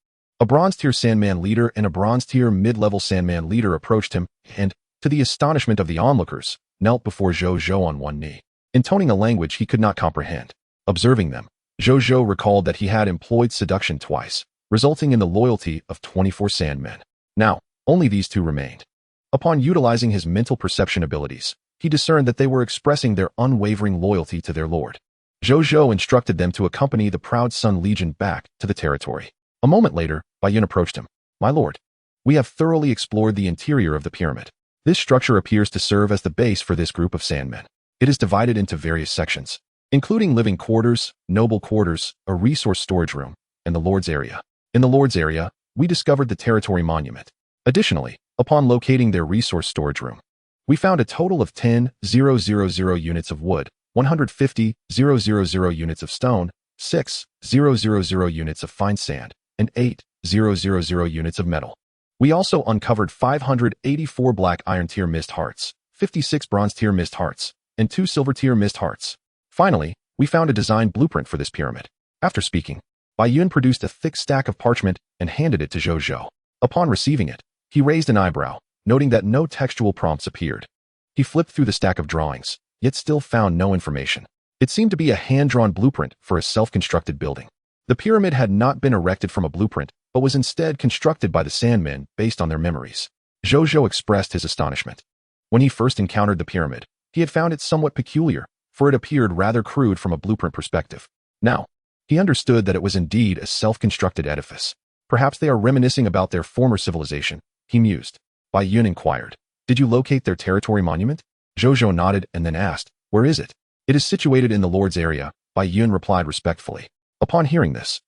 a Bronze tier Sandman leader and a Bronze tier mid-level Sandman leader approached him and, to the astonishment of the onlookers, knelt before Zhou Zhou on one knee, intoning a language he could not comprehend. Observing them, Zhou Zhou recalled that he had employed seduction twice, resulting in the loyalty of 24 Sandmen. Now, only these 2 remained. Upon utilizing his mental perception abilities, he discerned that they were expressing their unwavering loyalty to their lord. Zhou Zhou instructed them to accompany the Proud Sun Legion back to the territory. A moment later, Bai Yun approached him. My lord, we have thoroughly explored the interior of the pyramid. This structure appears to serve as the base for this group of Sandmen. It is divided into various sections, including living quarters, noble quarters, a resource storage room, and the Lord's area. In the Lord's area, we discovered the territory monument. Additionally, upon locating their resource storage room, we found a total of 10,000 units of wood, 150,000 units of stone, 6,000 units of fine sand, and 8,000 units of metal. We also uncovered 584 Black Iron tier mist hearts, 56 Bronze tier mist hearts, and 2 Silver tier mist hearts. Finally, we found a design blueprint for this pyramid. After speaking, Bai Yun produced a thick stack of parchment and handed it to Zhou Zhou. Upon receiving it, he raised an eyebrow, noting that no textual prompts appeared. He flipped through the stack of drawings, yet still found no information. It seemed to be a hand-drawn blueprint for a self-constructed building. The pyramid had not been erected from a blueprint, but was instead constructed by the Sandmen based on their memories. Zhou Zhou expressed his astonishment. When he first encountered the pyramid, he had found it somewhat peculiar, for it appeared rather crude from a blueprint perspective. Now, he understood that it was indeed a self-constructed edifice. Perhaps they are reminiscing about their former civilization, he mused. Bai Yun inquired, did you locate their territory monument? Zhou Zhou nodded and then asked, where is it? It is situated in the Lord's area, Bai Yun replied respectfully. Upon hearing this,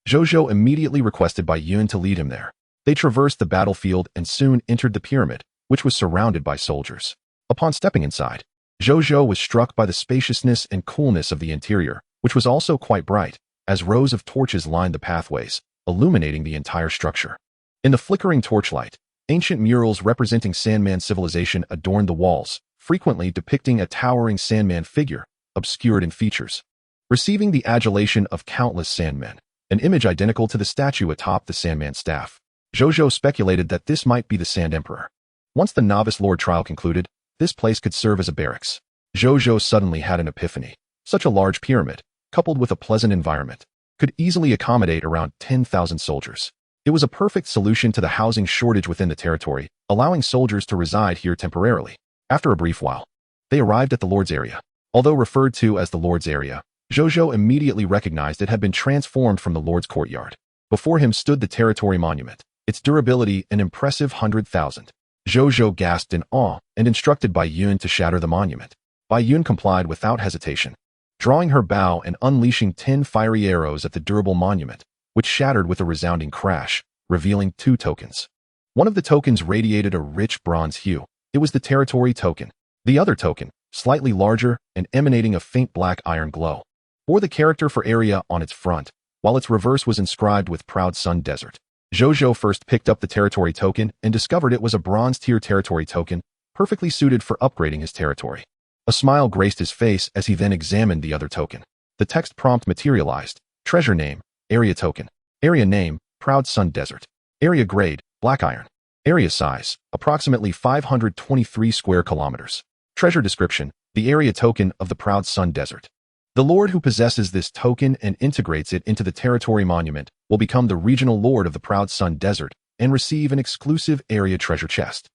Zhou Zhou immediately requested Bai Yun to lead him there. They traversed the battlefield and soon entered the pyramid, which was surrounded by soldiers. Upon stepping inside, Zhou Zhou was struck by the spaciousness and coolness of the interior, which was also quite bright, as rows of torches lined the pathways, illuminating the entire structure. In the flickering torchlight, ancient murals representing Sandman civilization adorned the walls, frequently depicting a towering Sandman figure, obscured in features. Receiving the adulation of countless Sandmen, an image identical to the statue atop the Sandman staff, Zhou Zhou speculated that this might be the Sand Emperor. Once the Novice Lord trial concluded, this place could serve as a barracks. Zhou Zhou suddenly had an epiphany. Such a large pyramid, coupled with a pleasant environment, could easily accommodate around 10,000 soldiers. It was a perfect solution to the housing shortage within the territory, allowing soldiers to reside here temporarily. After a brief while, they arrived at the Lord's area. Although referred to as the Lord's area, Zhou Zhou immediately recognized it had been transformed from the Lord's courtyard. Before him stood the territory monument, its durability an impressive 100,000. Zhou Zhou gasped in awe and instructed Bai Yun to shatter the monument. Bai Yun complied without hesitation, drawing her bow and unleashing 10 fiery arrows at the durable monument, which shattered with a resounding crash, revealing 2 tokens. One of the tokens radiated a rich bronze hue. It was the territory token. The other token, slightly larger and emanating a faint black iron glow, bore the character for area on its front, while its reverse was inscribed with Proud Sun Desert. Zhou Zhou first picked up the territory token and discovered it was a bronze-tier territory token, perfectly suited for upgrading his territory. A smile graced his face as he then examined the other token. The text prompt materialized. Treasure name, area token. Area name, Proud Sun Desert. Area grade, black iron. Area size, approximately 523 square kilometers. Treasure description, the area token of the Proud Sun Desert. The lord who possesses this token and integrates it into the territory monument will become the regional lord of the Proud Sun Desert and receive an exclusive area treasure chest.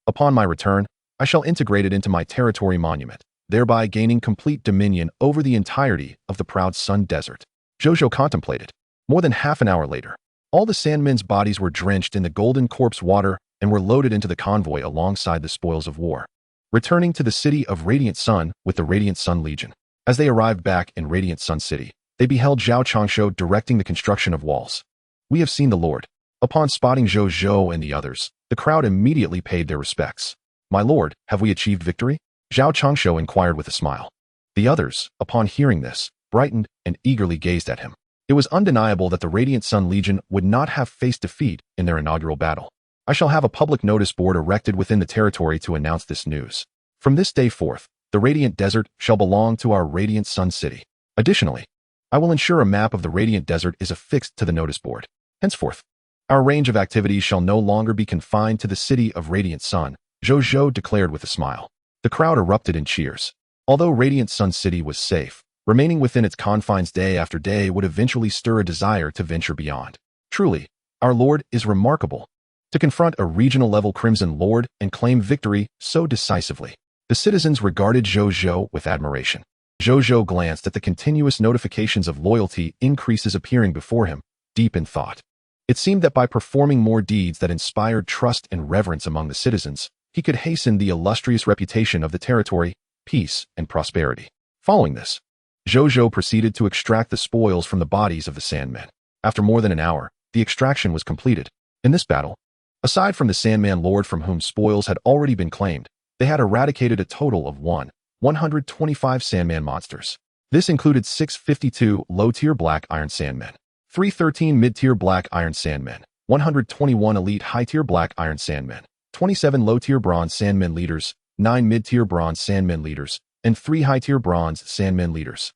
Upon my return, I shall integrate it into my territory monument, thereby gaining complete dominion over the entirety of the Proud Sun Desert. Zhou Zhou contemplated. More than half an hour later, all the sandmen's bodies were drenched in the golden corpse water and were loaded into the convoy alongside the spoils of war, returning to the city of Radiant Sun with the Radiant Sun Legion. As they arrived back in Radiant Sun City, they beheld Zhao Changshu directing the construction of walls. We have seen the Lord. Upon spotting Zhou Zhou and the others, the crowd immediately paid their respects. My lord, have we achieved victory? Zhao Changshu inquired with a smile. The others, upon hearing this, brightened and eagerly gazed at him. It was undeniable that the Radiant Sun Legion would not have faced defeat in their inaugural battle. I shall have a public notice board erected within the territory to announce this news. From this day forth, the Radiant Desert shall belong to our Radiant Sun City. Additionally, I will ensure a map of the Radiant Desert is affixed to the notice board. Henceforth, our range of activities shall no longer be confined to the city of Radiant Sun, Zhou Zhou declared with a smile. The crowd erupted in cheers. Although Radiant Sun City was safe, remaining within its confines day after day would eventually stir a desire to venture beyond. Truly, our Lord is remarkable. To confront a regional-level Crimson Lord and claim victory so decisively. The citizens regarded Zhou Zhou with admiration. Zhou Zhou glanced at the continuous notifications of loyalty increases appearing before him, deep in thought. It seemed that by performing more deeds that inspired trust and reverence among the citizens, he could hasten the illustrious reputation of the territory, peace, and prosperity. Following this, Zhou Zhou proceeded to extract the spoils from the bodies of the Sandmen. After more than an hour, the extraction was completed. In this battle, aside from the Sandman Lord from whom spoils had already been claimed, they had eradicated a total of 125 Sandman monsters. This included 652 low-tier black iron Sandmen, 313 mid-tier black iron Sandmen, 121 elite high-tier black iron Sandmen, 27 low-tier bronze Sandmen leaders, 9 mid-tier bronze Sandmen leaders, and 3 high-tier bronze Sandmen leaders.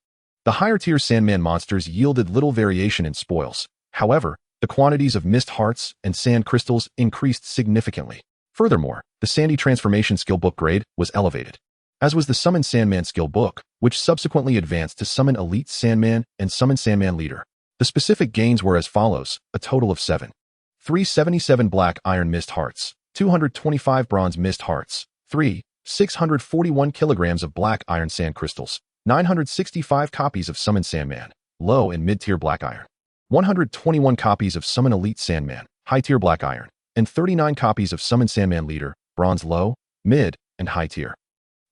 The higher-tier Sandman monsters yielded little variation in spoils. However, the quantities of mist hearts and sand crystals increased significantly. Furthermore, the Sandy Transformation skill book grade was elevated, as was the Summon Sandman skill book, which subsequently advanced to Summon Elite Sandman and Summon Sandman Leader. The specific gains were as follows: a total of 377 black iron mist hearts, 225 bronze mist hearts, 641 kilograms of black iron sand crystals, 965 copies of Summon Sandman, low and mid-tier black iron, 121 copies of Summon Elite Sandman, high-tier black iron, and 39 copies of Summon Sandman Leader, bronze low, mid, and high tier.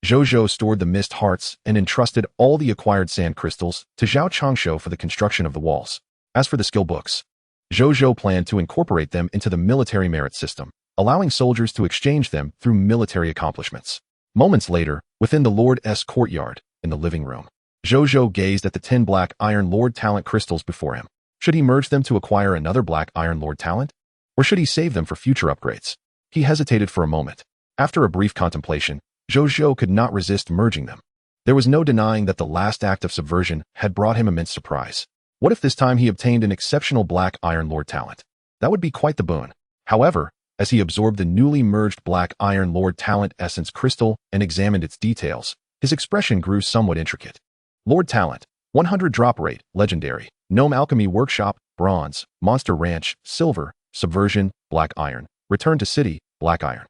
Zhou Zhou stored the mist hearts and entrusted all the acquired sand crystals to Zhao Changshu for the construction of the walls. As for the skill books, Zhou Zhou planned to incorporate them into the military merit system, allowing soldiers to exchange them through military accomplishments. Moments later, within the Lord's courtyard, in the living room, Zhou Zhou gazed at the 10 black iron Lord talent crystals before him. Should he merge them to acquire another black iron Lord talent? Or should he save them for future upgrades? He hesitated for a moment. After a brief contemplation, Zhou Zhou could not resist merging them. There was no denying that the last act of subversion had brought him immense surprise. What if this time he obtained an exceptional black iron Lord talent? That would be quite the boon. However, as he absorbed the newly merged black iron Lord talent essence crystal and examined its details, his expression grew somewhat intricate. Lord talent, 100 drop rate, legendary, Gnome Alchemy Workshop, bronze, Monster Ranch, silver, subversion, black iron, return to city, black iron.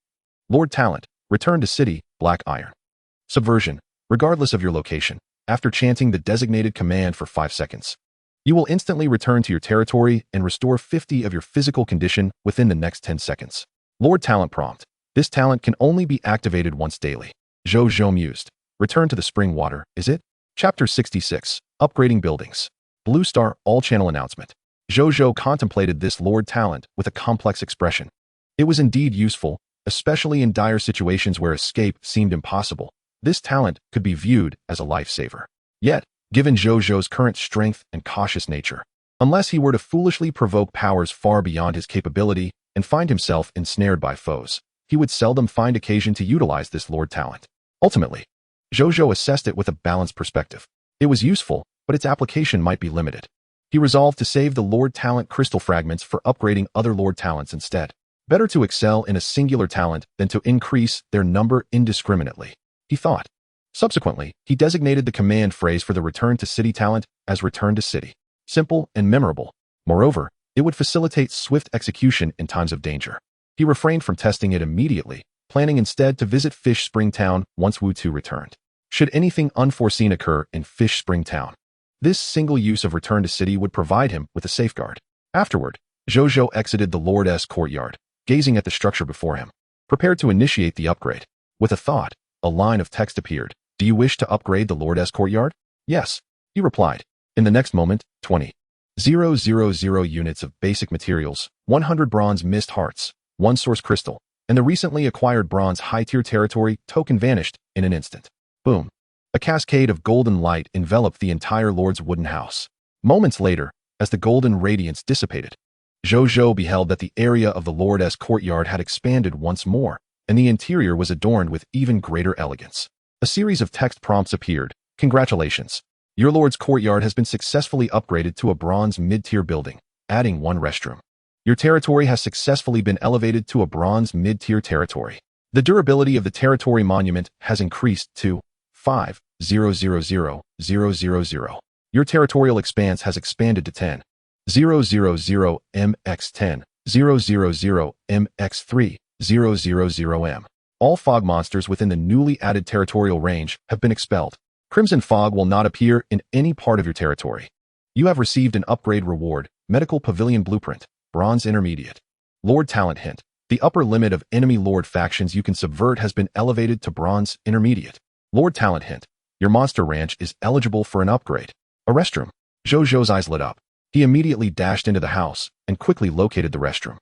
Lord talent, return to city, black iron. Subversion, regardless of your location, after chanting the designated command for 5 seconds. You will instantly return to your territory and restore 50 of your physical condition within the next 10 seconds. Lord Talent Prompt. This talent can only be activated once daily. Zhou Zhou mused. Return to the spring water, is it? Chapter 66. Upgrading Buildings. Blue Star All-Channel Announcement. Zhou Zhou contemplated this Lord Talent with a complex expression. It was indeed useful, especially in dire situations where escape seemed impossible. This talent could be viewed as a lifesaver. Yet, given Zhou Zhou's current strength and cautious nature, unless he were to foolishly provoke powers far beyond his capability and find himself ensnared by foes, he would seldom find occasion to utilize this Lord Talent. Ultimately, Zhou Zhou assessed it with a balanced perspective. It was useful, but its application might be limited. He resolved to save the Lord Talent crystal fragments for upgrading other Lord Talents instead. Better to excel in a singular talent than to increase their number indiscriminately, he thought. Subsequently, he designated the command phrase for the Return to City talent as Return to City. Simple and memorable. Moreover, it would facilitate swift execution in times of danger. He refrained from testing it immediately, planning instead to visit Fish Spring Town once Wu Tu returned. Should anything unforeseen occur in Fish Spring Town, this single use of Return to City would provide him with a safeguard. Afterward, Zhou Zhou exited the Lord's courtyard, gazing at the structure before him, prepared to initiate the upgrade. With a thought, a line of text appeared. Do you wish to upgrade the Lord's courtyard? Yes, he replied. In the next moment, 20,000 units of basic materials, 100 bronze mist hearts, 1 source crystal, and the recently acquired bronze high-tier territory token vanished in an instant. Boom. A cascade of golden light enveloped the entire Lord's wooden house. Moments later, as the golden radiance dissipated, Zhou Zhou beheld that the area of the Lord's courtyard had expanded once more, and the interior was adorned with even greater elegance. A series of text prompts appeared. Congratulations. Your Lord's courtyard has been successfully upgraded to a bronze mid-tier building, adding 1 restroom. Your territory has successfully been elevated to a bronze mid-tier territory. The durability of the territory monument has increased to 5,000,000. Your territorial expanse has expanded to 10,000 mx 10,000 mx 3,000 m. All fog monsters within the newly added territorial range have been expelled. Crimson fog will not appear in any part of your territory. You have received an upgrade reward, Medical Pavilion Blueprint, Bronze Intermediate. Lord Talent Hint. The upper limit of enemy Lord factions you can subvert has been elevated to Bronze Intermediate. Lord Talent Hint. Your monster ranch is eligible for an upgrade. A restroom. Zhou Zhou's eyes lit up. He immediately dashed into the house and quickly located the restroom.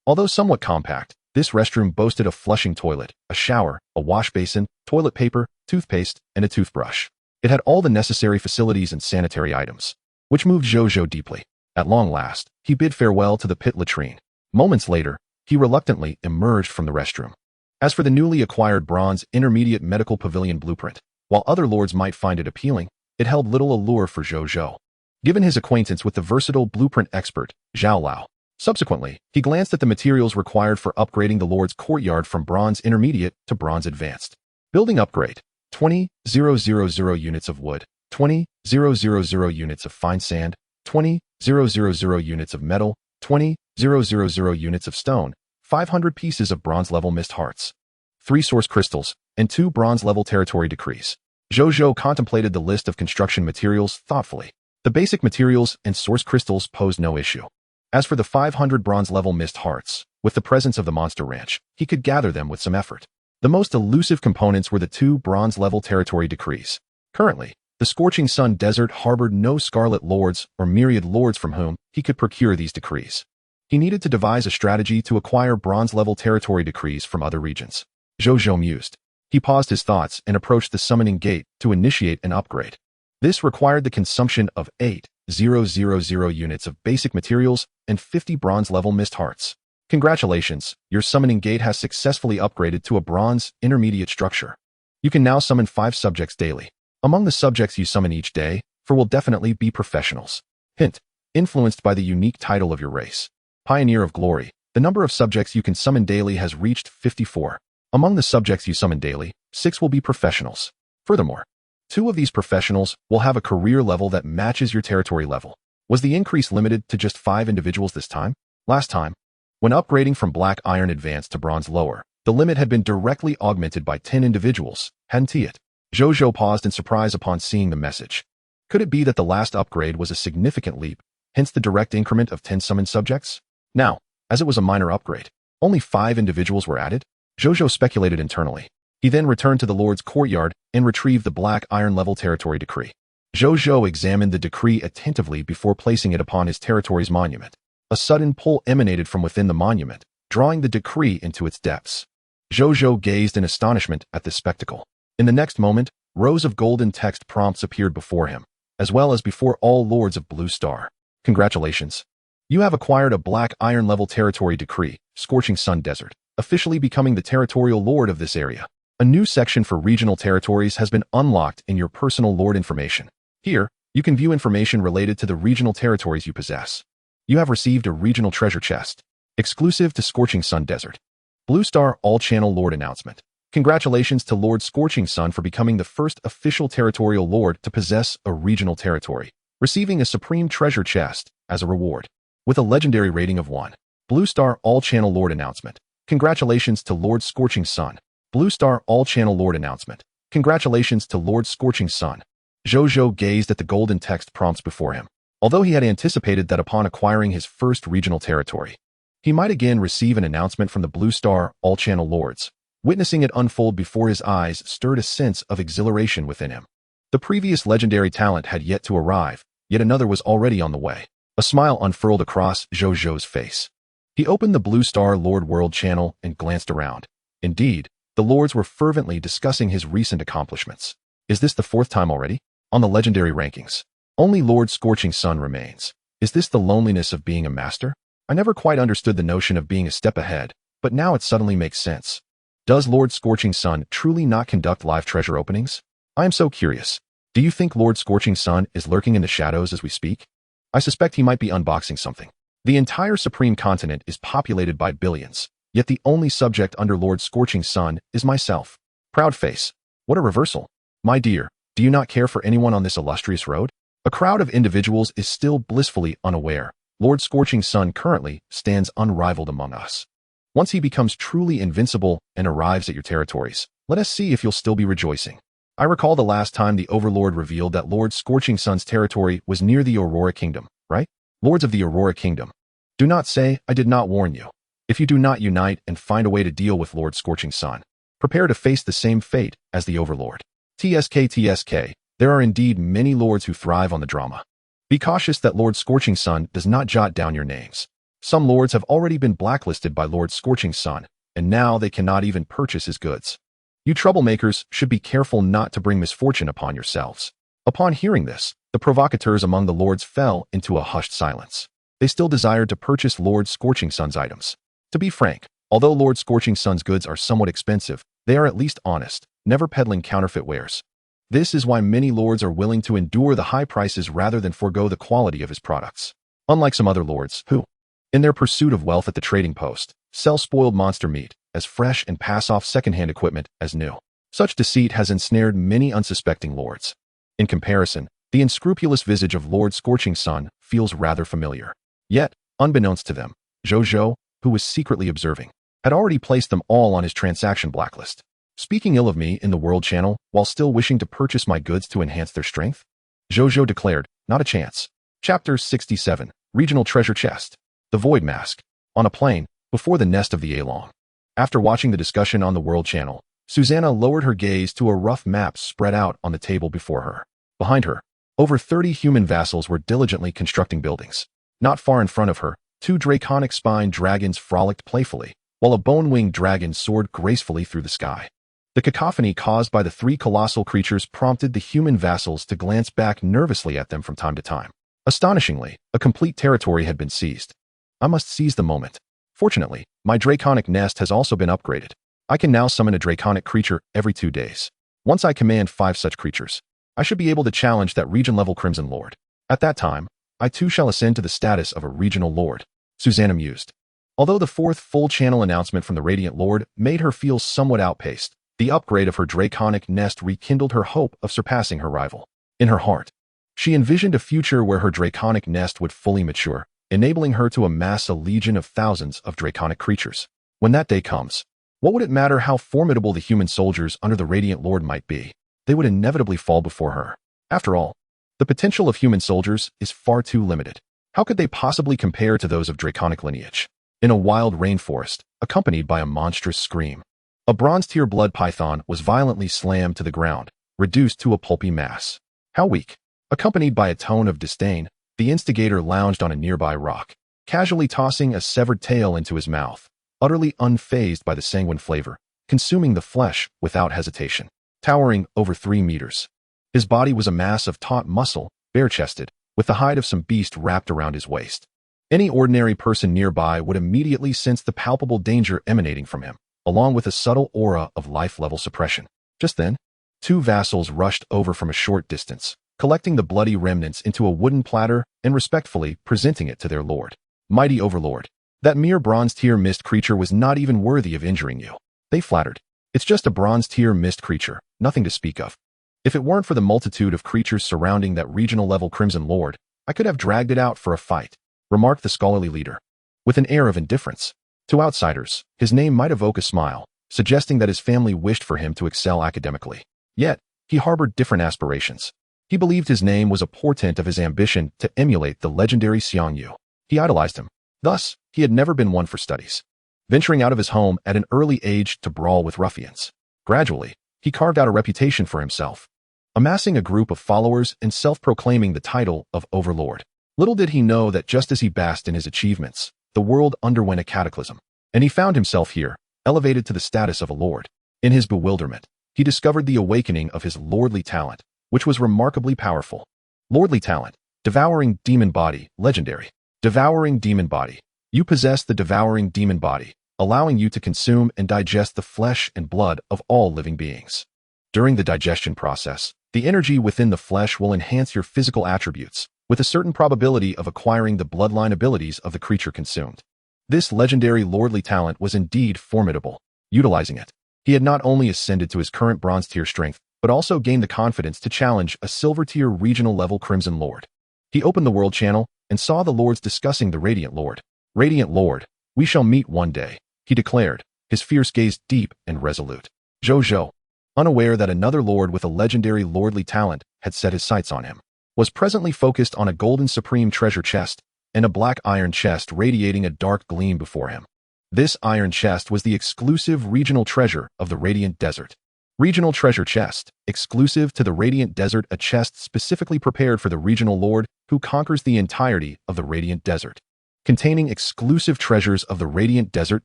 Although somewhat compact, this restroom boasted a flushing toilet, a shower, a wash basin, toilet paper, toothpaste, and a toothbrush. It had all the necessary facilities and sanitary items, which moved Zhou Zhou deeply. At long last, he bid farewell to the pit latrine. Moments later, he reluctantly emerged from the restroom. As for the newly acquired Bronze Intermediate Medical Pavilion Blueprint, while other lords might find it appealing, it held little allure for Zhou Zhou. Given his acquaintance with the versatile blueprint expert, Zhao Lao. Subsequently, he glanced at the materials required for upgrading the Lord's courtyard from Bronze Intermediate to Bronze Advanced. Building upgrade. 20,000 units of wood, 20,000 units of fine sand, 20,000 units of metal, 20,000 units of stone, 500 pieces of bronze-level mist hearts, 3 source crystals, and 2 bronze-level territory decrees. Zhou Zhou contemplated the list of construction materials thoughtfully. The basic materials and source crystals posed no issue. As for the 500 bronze-level mist hearts, with the presence of the monster ranch, he could gather them with some effort. The most elusive components were the 2 bronze-level territory decrees. Currently, the scorching sun desert harbored no scarlet lords or myriad lords from whom he could procure these decrees. He needed to devise a strategy to acquire bronze-level territory decrees from other regions. Zhou Zhou mused. He paused his thoughts and approached the summoning gate to initiate an upgrade. This required the consumption of 8,000 units of basic materials and 50 bronze-level mist hearts. Congratulations, your summoning gate has successfully upgraded to a bronze intermediate structure. You can now summon 5 subjects daily. Among the subjects you summon each day, 4 will definitely be professionals. Hint. Influenced by the unique title of your race. Pioneer of Glory. The number of subjects you can summon daily has reached 54. Among the subjects you summon daily, 6 will be professionals. Furthermore, 2 of these professionals will have a career level that matches your territory level. Was the increase limited to just 5 individuals this time? Last time, when upgrading from Black Iron Advanced to Bronze Lower, the limit had been directly augmented by 10 individuals, hadn't it? Zhou Zhou paused in surprise upon seeing the message. Could it be that the last upgrade was a significant leap, hence the direct increment of 10 summoned subjects? Now, as it was a minor upgrade, only 5 individuals were added? Zhou Zhou speculated internally. He then returned to the Lord's courtyard and retrieved the black iron level territory decree. Zhou Zhou examined the decree attentively before placing it upon his territory's monument. A sudden pull emanated from within the monument, drawing the decree into its depths. Zhou Zhou gazed in astonishment at this spectacle. In the next moment, rows of golden text prompts appeared before him, as well as before all lords of Blue Star. Congratulations. You have acquired a black iron level territory decree, Scorching Sun Desert, officially becoming the territorial lord of this area. A new section for regional territories has been unlocked in your personal lord information. Here, you can view information related to the regional territories you possess. You have received a regional treasure chest, exclusive to Scorching Sun Desert. Blue Star All-Channel Lord Announcement. Congratulations to Lord Scorching Sun for becoming the first official territorial lord to possess a regional territory, receiving a supreme treasure chest as a reward. With a legendary rating of 1. Blue Star All-Channel Lord Announcement. Congratulations to Lord Scorching Sun. Blue Star All-Channel Lord Announcement. Congratulations to Lord Scorching Sun. Zhou Zhou gazed at the golden text prompts before him. Although he had anticipated that upon acquiring his first regional territory, he might again receive an announcement from the Blue Star All-Channel Lords. Witnessing it unfold before his eyes stirred a sense of exhilaration within him. The previous legendary talent had yet to arrive, yet another was already on the way. A smile unfurled across Zhou Zhou's face. He opened the Blue Star Lord World channel and glanced around. Indeed, the lords were fervently discussing his recent accomplishments. Is this the 4th time already? On the legendary rankings, only Lord Scorching Sun remains. Is this the loneliness of being a master? I never quite understood the notion of being a step ahead, but now it suddenly makes sense. Does Lord Scorching Sun truly not conduct live treasure openings? I am so curious. Do you think Lord Scorching Sun is lurking in the shadows as we speak? I suspect he might be unboxing something. The entire Supreme Continent is populated by billions, yet the only subject under Lord Scorching Sun is myself. Proud face. What a reversal. My dear, do you not care for anyone on this illustrious road? A crowd of individuals is still blissfully unaware. Lord Scorching Sun currently stands unrivaled among us. Once he becomes truly invincible and arrives at your territories, let us see if you'll still be rejoicing. I recall the last time the Overlord revealed that Lord Scorching Sun's territory was near the Aurora Kingdom, right? Lords of the Aurora Kingdom. Do not say I did not warn you. If you do not unite and find a way to deal with Lord Scorching Sun, prepare to face the same fate as the Overlord. TSK, there are indeed many lords who thrive on the drama. Be cautious that Lord Scorching Sun does not jot down your names. Some lords have already been blacklisted by Lord Scorching Sun, and now they cannot even purchase his goods. You troublemakers should be careful not to bring misfortune upon yourselves. Upon hearing this, the provocateurs among the lords fell into a hushed silence. They still desired to purchase Lord Scorching Sun's items. To be frank, although Lord Scorching Sun's goods are somewhat expensive, they are at least honest, never peddling counterfeit wares. This is why many lords are willing to endure the high prices rather than forego the quality of his products. Unlike some other lords, who, in their pursuit of wealth at the trading post, sell spoiled monster meat as fresh and pass off second-hand equipment as new. Such deceit has ensnared many unsuspecting lords. In comparison, the unscrupulous visage of Lord Scorching Sun feels rather familiar. Yet, unbeknownst to them, Zhou Zhou, who was secretly observing, had already placed them all on his transaction blacklist. Speaking ill of me in the World Channel while still wishing to purchase my goods to enhance their strength? Zhou Zhou declared, not a chance. Chapter 67, Regional Treasure Chest. The Void Mask. On a plain, before the nest of the Along. After watching the discussion on the World Channel, Susanna lowered her gaze to a rough map spread out on the table before her. Behind her, over 30 human vassals were diligently constructing buildings. Not far in front of her, 2 draconic spine dragons frolicked playfully, while a bone-winged dragon soared gracefully through the sky. The cacophony caused by the 3 colossal creatures prompted the human vassals to glance back nervously at them from time to time. Astonishingly, a complete territory had been seized. I must seize the moment. Fortunately, my draconic nest has also been upgraded. I can now summon a draconic creature every 2 days. Once I command 5 such creatures, I should be able to challenge that region-level Crimson Lord. At that time, I too shall ascend to the status of a regional lord. Susanna mused. Although the 4th full-channel announcement from the Radiant Lord made her feel somewhat outpaced, the upgrade of her draconic nest rekindled her hope of surpassing her rival. In her heart, she envisioned a future where her draconic nest would fully mature, enabling her to amass a legion of thousands of draconic creatures. When that day comes, what would it matter how formidable the human soldiers under the Radiant Lord might be? they would inevitably fall before her. After all, the potential of human soldiers is far too limited. How could they possibly compare to those of draconic lineage? In a wild rainforest, accompanied by a monstrous scream, a bronze-tier blood python was violently slammed to the ground, reduced to a pulpy mass. How weak! Accompanied by a tone of disdain, the instigator lounged on a nearby rock, casually tossing a severed tail into his mouth, utterly unfazed by the sanguine flavor, consuming the flesh without hesitation. Towering over 3 meters, his body was a mass of taut muscle, bare-chested, with the hide of some beast wrapped around his waist. Any ordinary person nearby would immediately sense the palpable danger emanating from him, along with a subtle aura of life-level suppression. Just then, 2 vassals rushed over from a short distance, collecting the bloody remnants into a wooden platter and respectfully presenting it to their lord. Mighty overlord, that mere bronze-tier mist creature was not even worthy of injuring you, they flattered. It's just a bronze-tier mist creature, nothing to speak of. If it weren't for the multitude of creatures surrounding that regional-level Crimson Lord, I could have dragged it out for a fight, remarked the scholarly leader, with an air of indifference. To outsiders, his name might evoke a smile, suggesting that his family wished for him to excel academically. Yet, he harbored different aspirations. He believed his name was a portent of his ambition to emulate the legendary Xiang Yu. He idolized him. Thus, he had never been one for studies, venturing out of his home at an early age to brawl with ruffians. Gradually, he carved out a reputation for himself, amassing a group of followers and self-proclaiming the title of Overlord. Little did he know that just as he basked in his achievements, the world underwent a cataclysm, and he found himself here, elevated to the status of a lord. In his bewilderment, he discovered the awakening of his lordly talent, which was remarkably powerful. Lordly talent, devouring demon body, legendary. Devouring demon body. You possess the devouring demon body, allowing you to consume and digest the flesh and blood of all living beings. During the digestion process, the energy within the flesh will enhance your physical attributes, with a certain probability of acquiring the bloodline abilities of the creature consumed. This legendary lordly talent was indeed formidable. Utilizing it, he had not only ascended to his current bronze-tier strength, but also gained the confidence to challenge a silver-tier regional-level Crimson Lord. He opened the world channel and saw the lords discussing the Radiant Lord. Radiant Lord, we shall meet one day, he declared, his fierce gaze deep and resolute. Zhou Zhou, unaware that another lord with a legendary lordly talent had set his sights on him, was presently focused on a golden supreme treasure chest and a black iron chest radiating a dark gleam before him. This iron chest was the exclusive regional treasure of the Radiant Desert. Regional treasure chest, exclusive to the Radiant Desert, a chest specifically prepared for the regional lord who conquers the entirety of the Radiant Desert, containing exclusive treasures of the Radiant Desert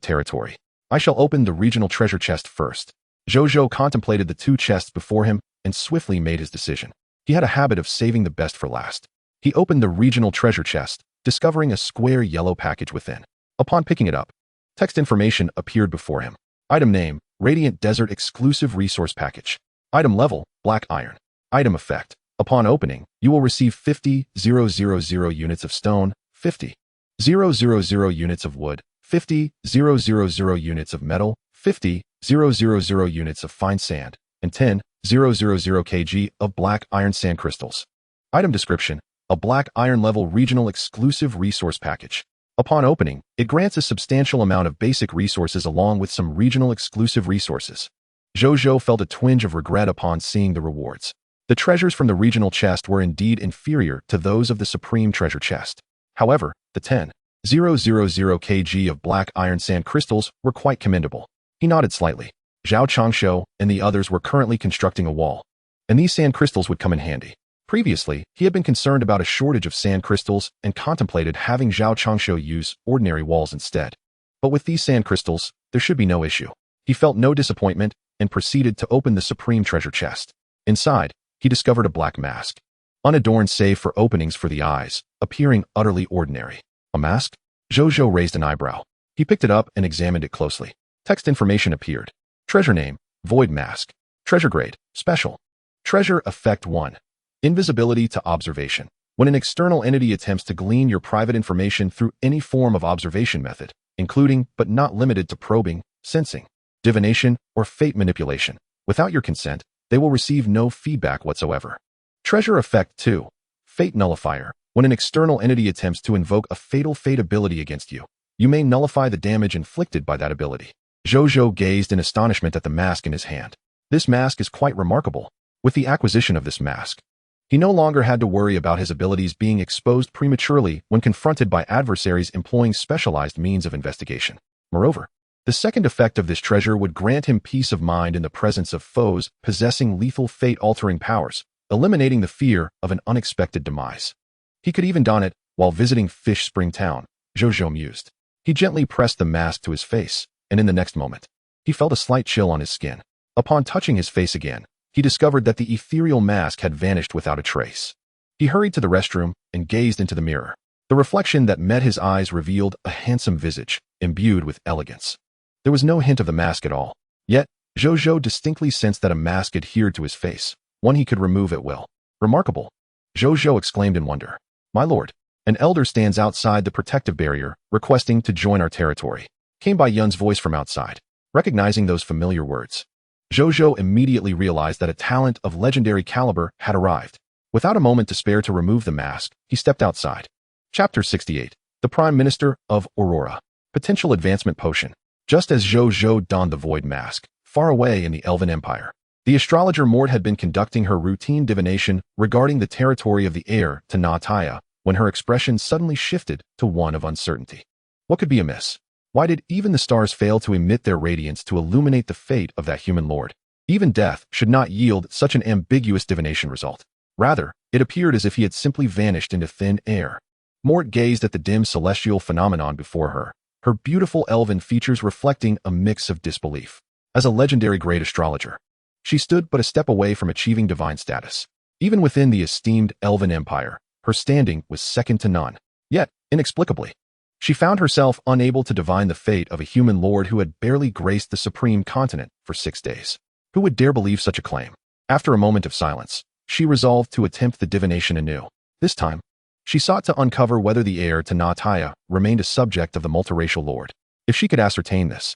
territory. I shall open the regional treasure chest first. Zhou Zhou contemplated the 2 chests before him and swiftly made his decision. He had a habit of saving the best for last. He opened the regional treasure chest, discovering a square yellow package within. Upon picking it up, text information appeared before him. Item name, Radiant Desert Exclusive Resource Package. Item level, Black Iron. Item effect. Upon opening, you will receive 50,000 units of stone, 50,000 units of wood, 50,000 units of metal, 50,000 units of fine sand, and 10,000 kg of black iron sand crystals. Item description, a black iron level regional exclusive resource package. Upon opening, it grants a substantial amount of basic resources along with some regional exclusive resources. Zhou Zhou felt a twinge of regret upon seeing the rewards. The treasures from the regional chest were indeed inferior to those of the supreme treasure chest. However, the 10,000 kg of black iron sand crystals were quite commendable. He nodded slightly. Zhao Changshu and the others were currently constructing a wall, and these sand crystals would come in handy. Previously, he had been concerned about a shortage of sand crystals and contemplated having Zhao Changshu use ordinary walls instead. But with these sand crystals, there should be no issue. He felt no disappointment and proceeded to open the supreme treasure chest. Inside, he discovered a black mask, unadorned save for openings for the eyes, appearing utterly ordinary. A mask? Zhou Zhou raised an eyebrow. He picked it up and examined it closely. Text information appeared. Treasure name, Void Mask. Treasure grade, Special. Treasure effect 1. Invisibility to observation. When an external entity attempts to glean your private information through any form of observation method, including but not limited to probing, sensing, divination, or fate manipulation, without your consent, they will receive no feedback whatsoever. Treasure effect 2. Fate nullifier. When an external entity attempts to invoke a fatal fate ability against you, you may nullify the damage inflicted by that ability. Zhou Zhou gazed in astonishment at the mask in his hand. This mask is quite remarkable. With the acquisition of this mask, he no longer had to worry about his abilities being exposed prematurely when confronted by adversaries employing specialized means of investigation. Moreover, the second effect of this treasure would grant him peace of mind in the presence of foes possessing lethal fate-altering powers, eliminating the fear of an unexpected demise. He could even don it while visiting Fish Spring Town, Zhou Zhou mused. He gently pressed the mask to his face, and in the next moment, he felt a slight chill on his skin. Upon touching his face again, he discovered that the ethereal mask had vanished without a trace. He hurried to the restroom and gazed into the mirror. The reflection that met his eyes revealed a handsome visage, imbued with elegance. There was no hint of the mask at all. Yet, Zhou Zhou distinctly sensed that a mask adhered to his face, one he could remove at will. Remarkable! Zhou Zhou exclaimed in wonder. My lord, an elder stands outside the protective barrier, requesting to join our territory. Came Bai Yun's voice from outside. Recognizing those familiar words, Zhou Zhou immediately realized that a talent of legendary caliber had arrived. Without a moment to spare to remove the mask, he stepped outside. Chapter 68. The Prime Minister of Aurora. Potential Advancement Potion. Just as Zhou Zhou donned the void mask, far away in the Elven Empire, the astrologer Mort had been conducting her routine divination regarding the territory of the heir to Na Taya when her expression suddenly shifted to one of uncertainty. What could be amiss? Why did even the stars fail to emit their radiance to illuminate the fate of that human lord? Even death should not yield such an ambiguous divination result. Rather, it appeared as if he had simply vanished into thin air. Mort gazed at the dim celestial phenomenon before her beautiful elven features reflecting a mix of disbelief. As a legendary great astrologer, she stood but a step away from achieving divine status. Even within the esteemed Elven Empire, her standing was second to none. Yet, inexplicably, she found herself unable to divine the fate of a human lord who had barely graced the supreme continent for 6 days. Who would dare believe such a claim? After a moment of silence, she resolved to attempt the divination anew. This time, she sought to uncover whether the heir to Na Taya remained a subject of the multiracial lord. If she could ascertain this,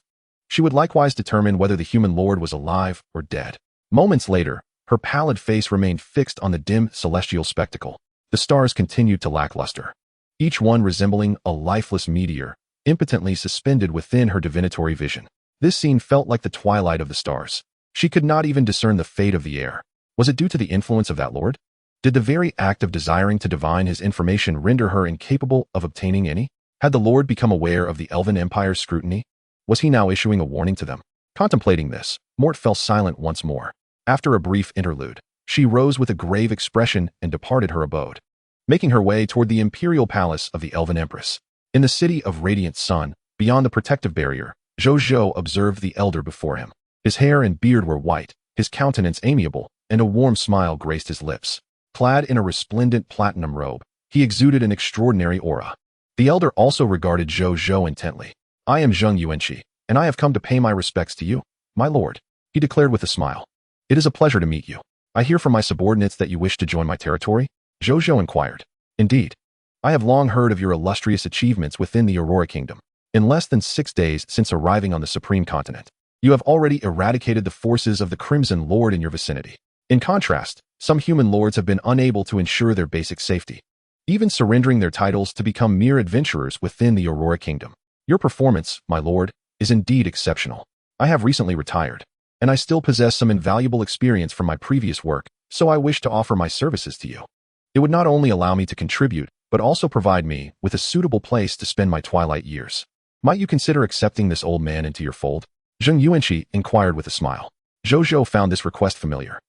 she would likewise determine whether the human lord was alive or dead. Moments later, her pallid face remained fixed on the dim celestial spectacle. The stars continued to lack luster, each one resembling a lifeless meteor, impotently suspended within her divinatory vision. This scene felt like the twilight of the stars. She could not even discern the fate of the heir. Was it due to the influence of that lord? Did the very act of desiring to divine his information render her incapable of obtaining any? Had the lord become aware of the Elven Empire's scrutiny? Was he now issuing a warning to them? Contemplating this, Mort fell silent once more. After a brief interlude, she rose with a grave expression and departed her abode, making her way toward the imperial palace of the Elven Empress. In the city of Radiant Sun, beyond the protective barrier, Zhou Zhou observed the elder before him. His hair and beard were white, his countenance amiable, and a warm smile graced his lips. Clad in a resplendent platinum robe, he exuded an extraordinary aura. The elder also regarded Zhou Zhou intently. I am Zheng Yuanqi, and I have come to pay my respects to you, my lord, he declared with a smile. It is a pleasure to meet you. I hear from my subordinates that you wish to join my territory? Zhou Zhou inquired. Indeed. I have long heard of your illustrious achievements within the Aurora Kingdom. In less than 6 days since arriving on the Supreme Continent, you have already eradicated the forces of the Crimson Lord in your vicinity. In contrast, some human lords have been unable to ensure their basic safety, even surrendering their titles to become mere adventurers within the Aurora Kingdom. Your performance, my lord, is indeed exceptional. I have recently retired, and I still possess some invaluable experience from my previous work, so I wish to offer my services to you. It would not only allow me to contribute, but also provide me with a suitable place to spend my twilight years. Might you consider accepting this old man into your fold? Zheng Yuanqi inquired with a smile. Zhou Zhou found this request familiar.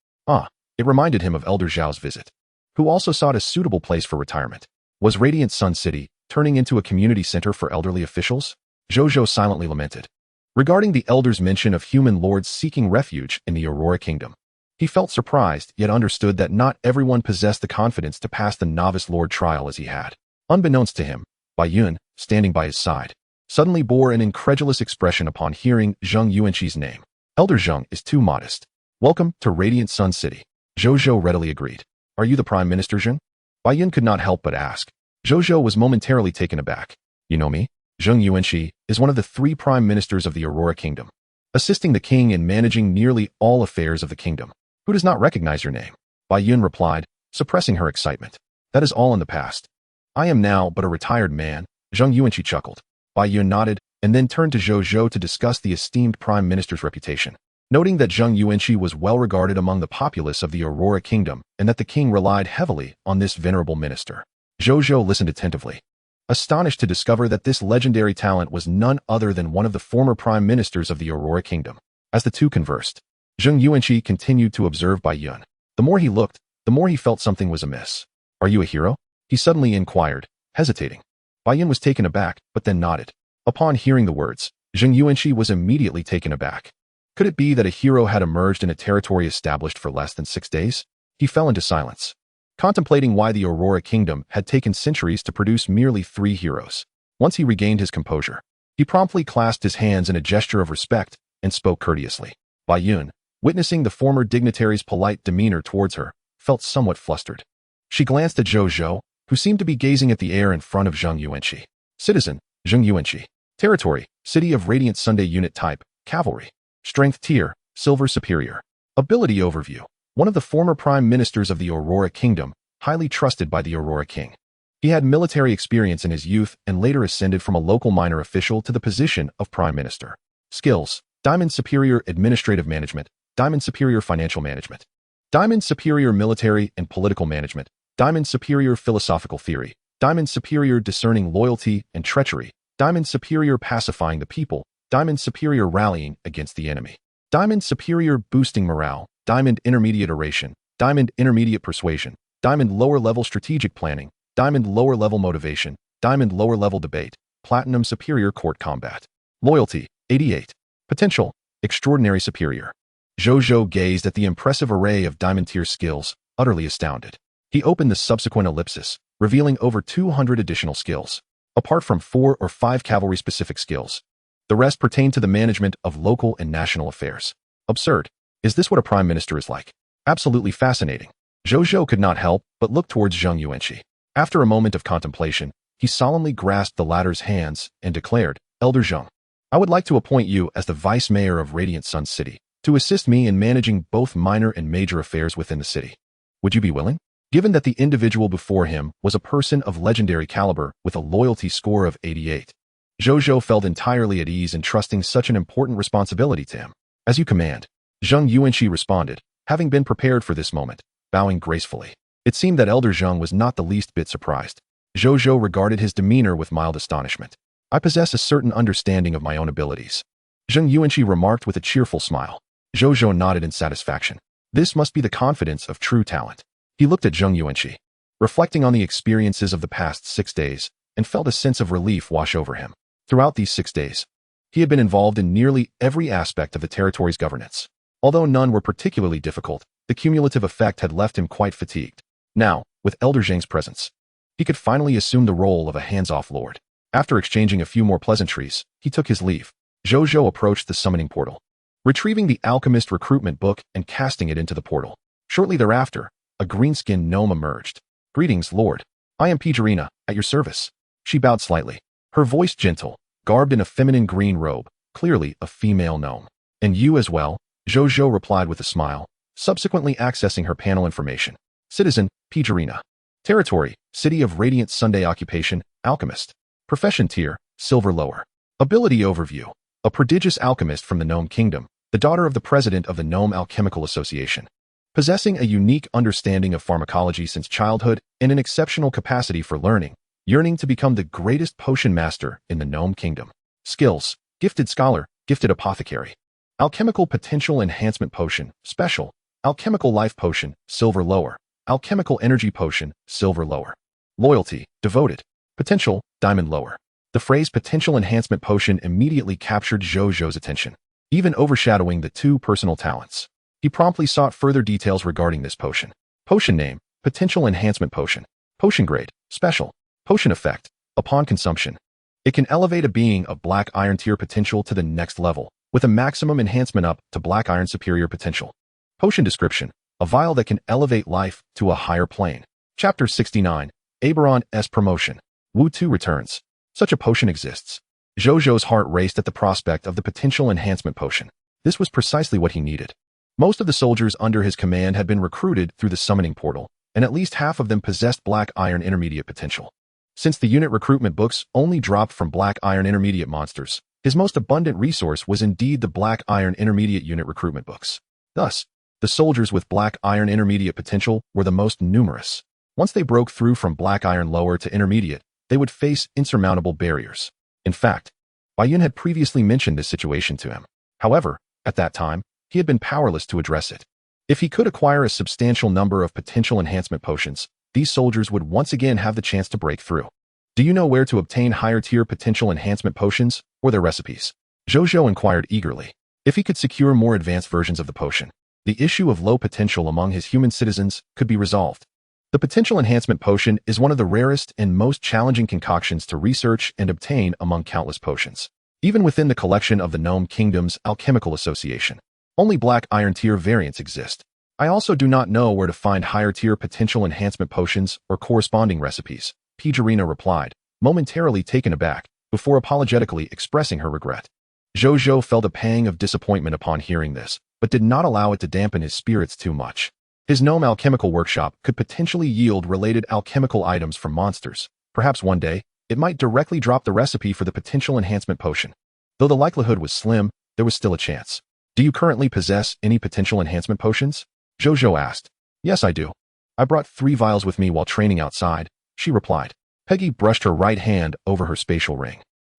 It reminded him of Elder Zhao's visit, who also sought a suitable place for retirement. Was Radiant Sun City turning into a community center for elderly officials? Zhou Zhou silently lamented. Regarding the elder's mention of human lords seeking refuge in the Aurora Kingdom, he felt surprised, yet understood that not everyone possessed the confidence to pass the novice lord trial as he had. Unbeknownst to him, Bai Yun, standing by his side, suddenly bore an incredulous expression upon hearing Zheng Yuanqi's name. Elder Zheng is too modest. Welcome to Radiant Sun City. Zhou Zhou readily agreed. Are you the Prime Minister, Zheng? Bai Yun could not help but ask. Zhou Zhou was momentarily taken aback. You know me? Zheng Yuanqi is one of the 3 Prime Ministers of the Aurora Kingdom, assisting the king in managing nearly all affairs of the kingdom. Who does not recognize your name? Bai Yun replied, suppressing her excitement. That is all in the past. I am now but a retired man. Zheng Yuanqi chuckled. Bai Yun nodded, and then turned to Zhou Zhou to discuss the esteemed Prime Minister's reputation. Noting that Zheng Yuanqi was well regarded among the populace of the Aurora Kingdom and that the king relied heavily on this venerable minister, Zhou Zhou listened attentively, astonished to discover that this legendary talent was none other than one of the former prime ministers of the Aurora Kingdom. As the two conversed, Zheng Yuanqi continued to observe Bai Yun. The more he looked, the more he felt something was amiss. "Are you a hero?" he suddenly inquired, hesitating. Bai Yun was taken aback, but then nodded. Upon hearing the words, Zheng Yuanqi was immediately taken aback. Could it be that a hero had emerged in a territory established for less than 6 days? He fell into silence, contemplating why the Aurora Kingdom had taken centuries to produce merely 3 heroes. Once he regained his composure, he promptly clasped his hands in a gesture of respect and spoke courteously. Bai Yun, witnessing the former dignitary's polite demeanor towards her, felt somewhat flustered. She glanced at Zhou Zhou, who seemed to be gazing at the air in front of Zheng Yuanqi. Citizen, Zheng Yuanqi. Territory, City of Radiant Sunday Unit Type, Cavalry. Strength Tier, Silver Superior. Ability Overview. One of the former prime ministers of the Aurora Kingdom, highly trusted by the Aurora King. He had military experience in his youth and later ascended from a local minor official to the position of prime minister. Skills, Diamond Superior Administrative Management, Diamond Superior Financial Management, Diamond Superior Military and Political Management, Diamond Superior Philosophical Theory, Diamond Superior Discerning Loyalty and Treachery, Diamond Superior Pacifying the People, Diamond Superior Rallying Against the Enemy, Diamond Superior Boosting Morale, Diamond Intermediate Oration, Diamond Intermediate Persuasion, Diamond Lower Level Strategic Planning, Diamond Lower Level Motivation, Diamond Lower Level Debate, Platinum Superior Court Combat. Loyalty, 88. Potential, Extraordinary Superior. Zhou Zhou gazed at the impressive array of diamond tier skills, utterly astounded. He opened the subsequent ellipsis, revealing over 200 additional skills, apart from 4 or 5 cavalry-specific skills. The rest pertain to the management of local and national affairs. Absurd. Is this what a prime minister is like? Absolutely fascinating. Zhou Zhou could not help but look towards Zheng Yuanqi. After a moment of contemplation, he solemnly grasped the latter's hands and declared, "Elder Zheng, I would like to appoint you as the vice mayor of Radiant Sun City, to assist me in managing both minor and major affairs within the city. Would you be willing?" Given that the individual before him was a person of legendary caliber with a loyalty score of 88, Zhou Zhou felt entirely at ease in trusting such an important responsibility to him. "As you command," Zheng Yuanqi responded, having been prepared for this moment, bowing gracefully. It seemed that Elder Zheng was not the least bit surprised. Zhou Zhou regarded his demeanor with mild astonishment. "I possess a certain understanding of my own abilities," Zheng Yuanqi remarked with a cheerful smile. Zhou Zhou nodded in satisfaction. This must be the confidence of true talent. He looked at Zheng Yuanqi, reflecting on the experiences of the past 6 days, and felt a sense of relief wash over him. Throughout these 6 days, he had been involved in nearly every aspect of the territory's governance. Although none were particularly difficult, the cumulative effect had left him quite fatigued. Now, with Elder Zheng's presence, he could finally assume the role of a hands-off lord. After exchanging a few more pleasantries, he took his leave. Zhou Zhou approached the summoning portal, retrieving the alchemist recruitment book and casting it into the portal. Shortly thereafter, a green-skinned gnome emerged. "Greetings, Lord. I am Pijarina, at your service." She bowed slightly, her voice gentle, garbed in a feminine green robe, clearly a female gnome. "And you as well," Zhou Zhou replied with a smile, subsequently accessing her panel information. "Citizen, Pijarina. Territory, City of Radiant Sunday Occupation, Alchemist. Profession Tier, Silver Lower. Ability Overview. A prodigious alchemist from the Gnome Kingdom, the daughter of the president of the Gnome Alchemical Association. Possessing a unique understanding of pharmacology since childhood and an exceptional capacity for learning, yearning to become the greatest potion master in the Gnome Kingdom. Skills, Gifted Scholar, Gifted Apothecary. Alchemical Potential Enhancement Potion, Special. Alchemical Life Potion, Silver Lower. Alchemical Energy Potion, Silver Lower. Loyalty, Devoted. Potential, Diamond Lower. The phrase Potential Enhancement Potion immediately captured Zhou Zhou's attention, even overshadowing the 2 personal talents. He promptly sought further details regarding this potion. Potion name, Potential Enhancement Potion. Potion grade, Special. Potion effect, upon consumption, it can elevate a being of Black Iron tier potential to the next level, with a maximum enhancement up to Black Iron superior potential. Potion description, a vial that can elevate life to a higher plane. Chapter 69, Aberon's Promotion. Wu Tu returns. Such a potion exists. Zhou Zhou's heart raced at the prospect of the Potential Enhancement Potion. This was precisely what he needed. Most of the soldiers under his command had been recruited through the summoning portal, and at least half of them possessed Black Iron intermediate potential. Since the unit recruitment books only dropped from Black Iron intermediate monsters, His most abundant resource was indeed the Black Iron Intermediate Unit recruitment books. Thus, the soldiers with Black Iron Intermediate potential were the most numerous. Once they broke through from Black Iron Lower to Intermediate, they would face insurmountable barriers. In fact, Bai Yun had previously mentioned this situation to him. However, at that time, he had been powerless to address it. If he could acquire a substantial number of potential enhancement potions, these soldiers would once again have the chance to break through. Do you know where to obtain higher-tier potential enhancement potions, or their recipes? Zhou Zhou inquired eagerly. If he could secure more advanced versions of the potion, the issue of low potential among his human citizens could be resolved. The potential enhancement potion is one of the rarest and most challenging concoctions to research and obtain among countless potions. Even within the collection of the Gnome Kingdom's Alchemical Association, only Black Iron tier variants exist. I also do not know where to find higher-tier potential enhancement potions or corresponding recipes, Pijarina replied, momentarily taken aback, before apologetically expressing her regret. Zhou Zhou felt a pang of disappointment upon hearing this, but did not allow it to dampen his spirits too much. His gnome alchemical workshop could potentially yield related alchemical items from monsters. Perhaps one day, it might directly drop the recipe for the potential enhancement potion. Though the likelihood was slim, there was still a chance. Do you currently possess any potential enhancement potions? Zhou Zhou asked. Yes, I do. I brought 3 vials with me while training outside, she replied. Peggy brushed her right hand over her spatial ring,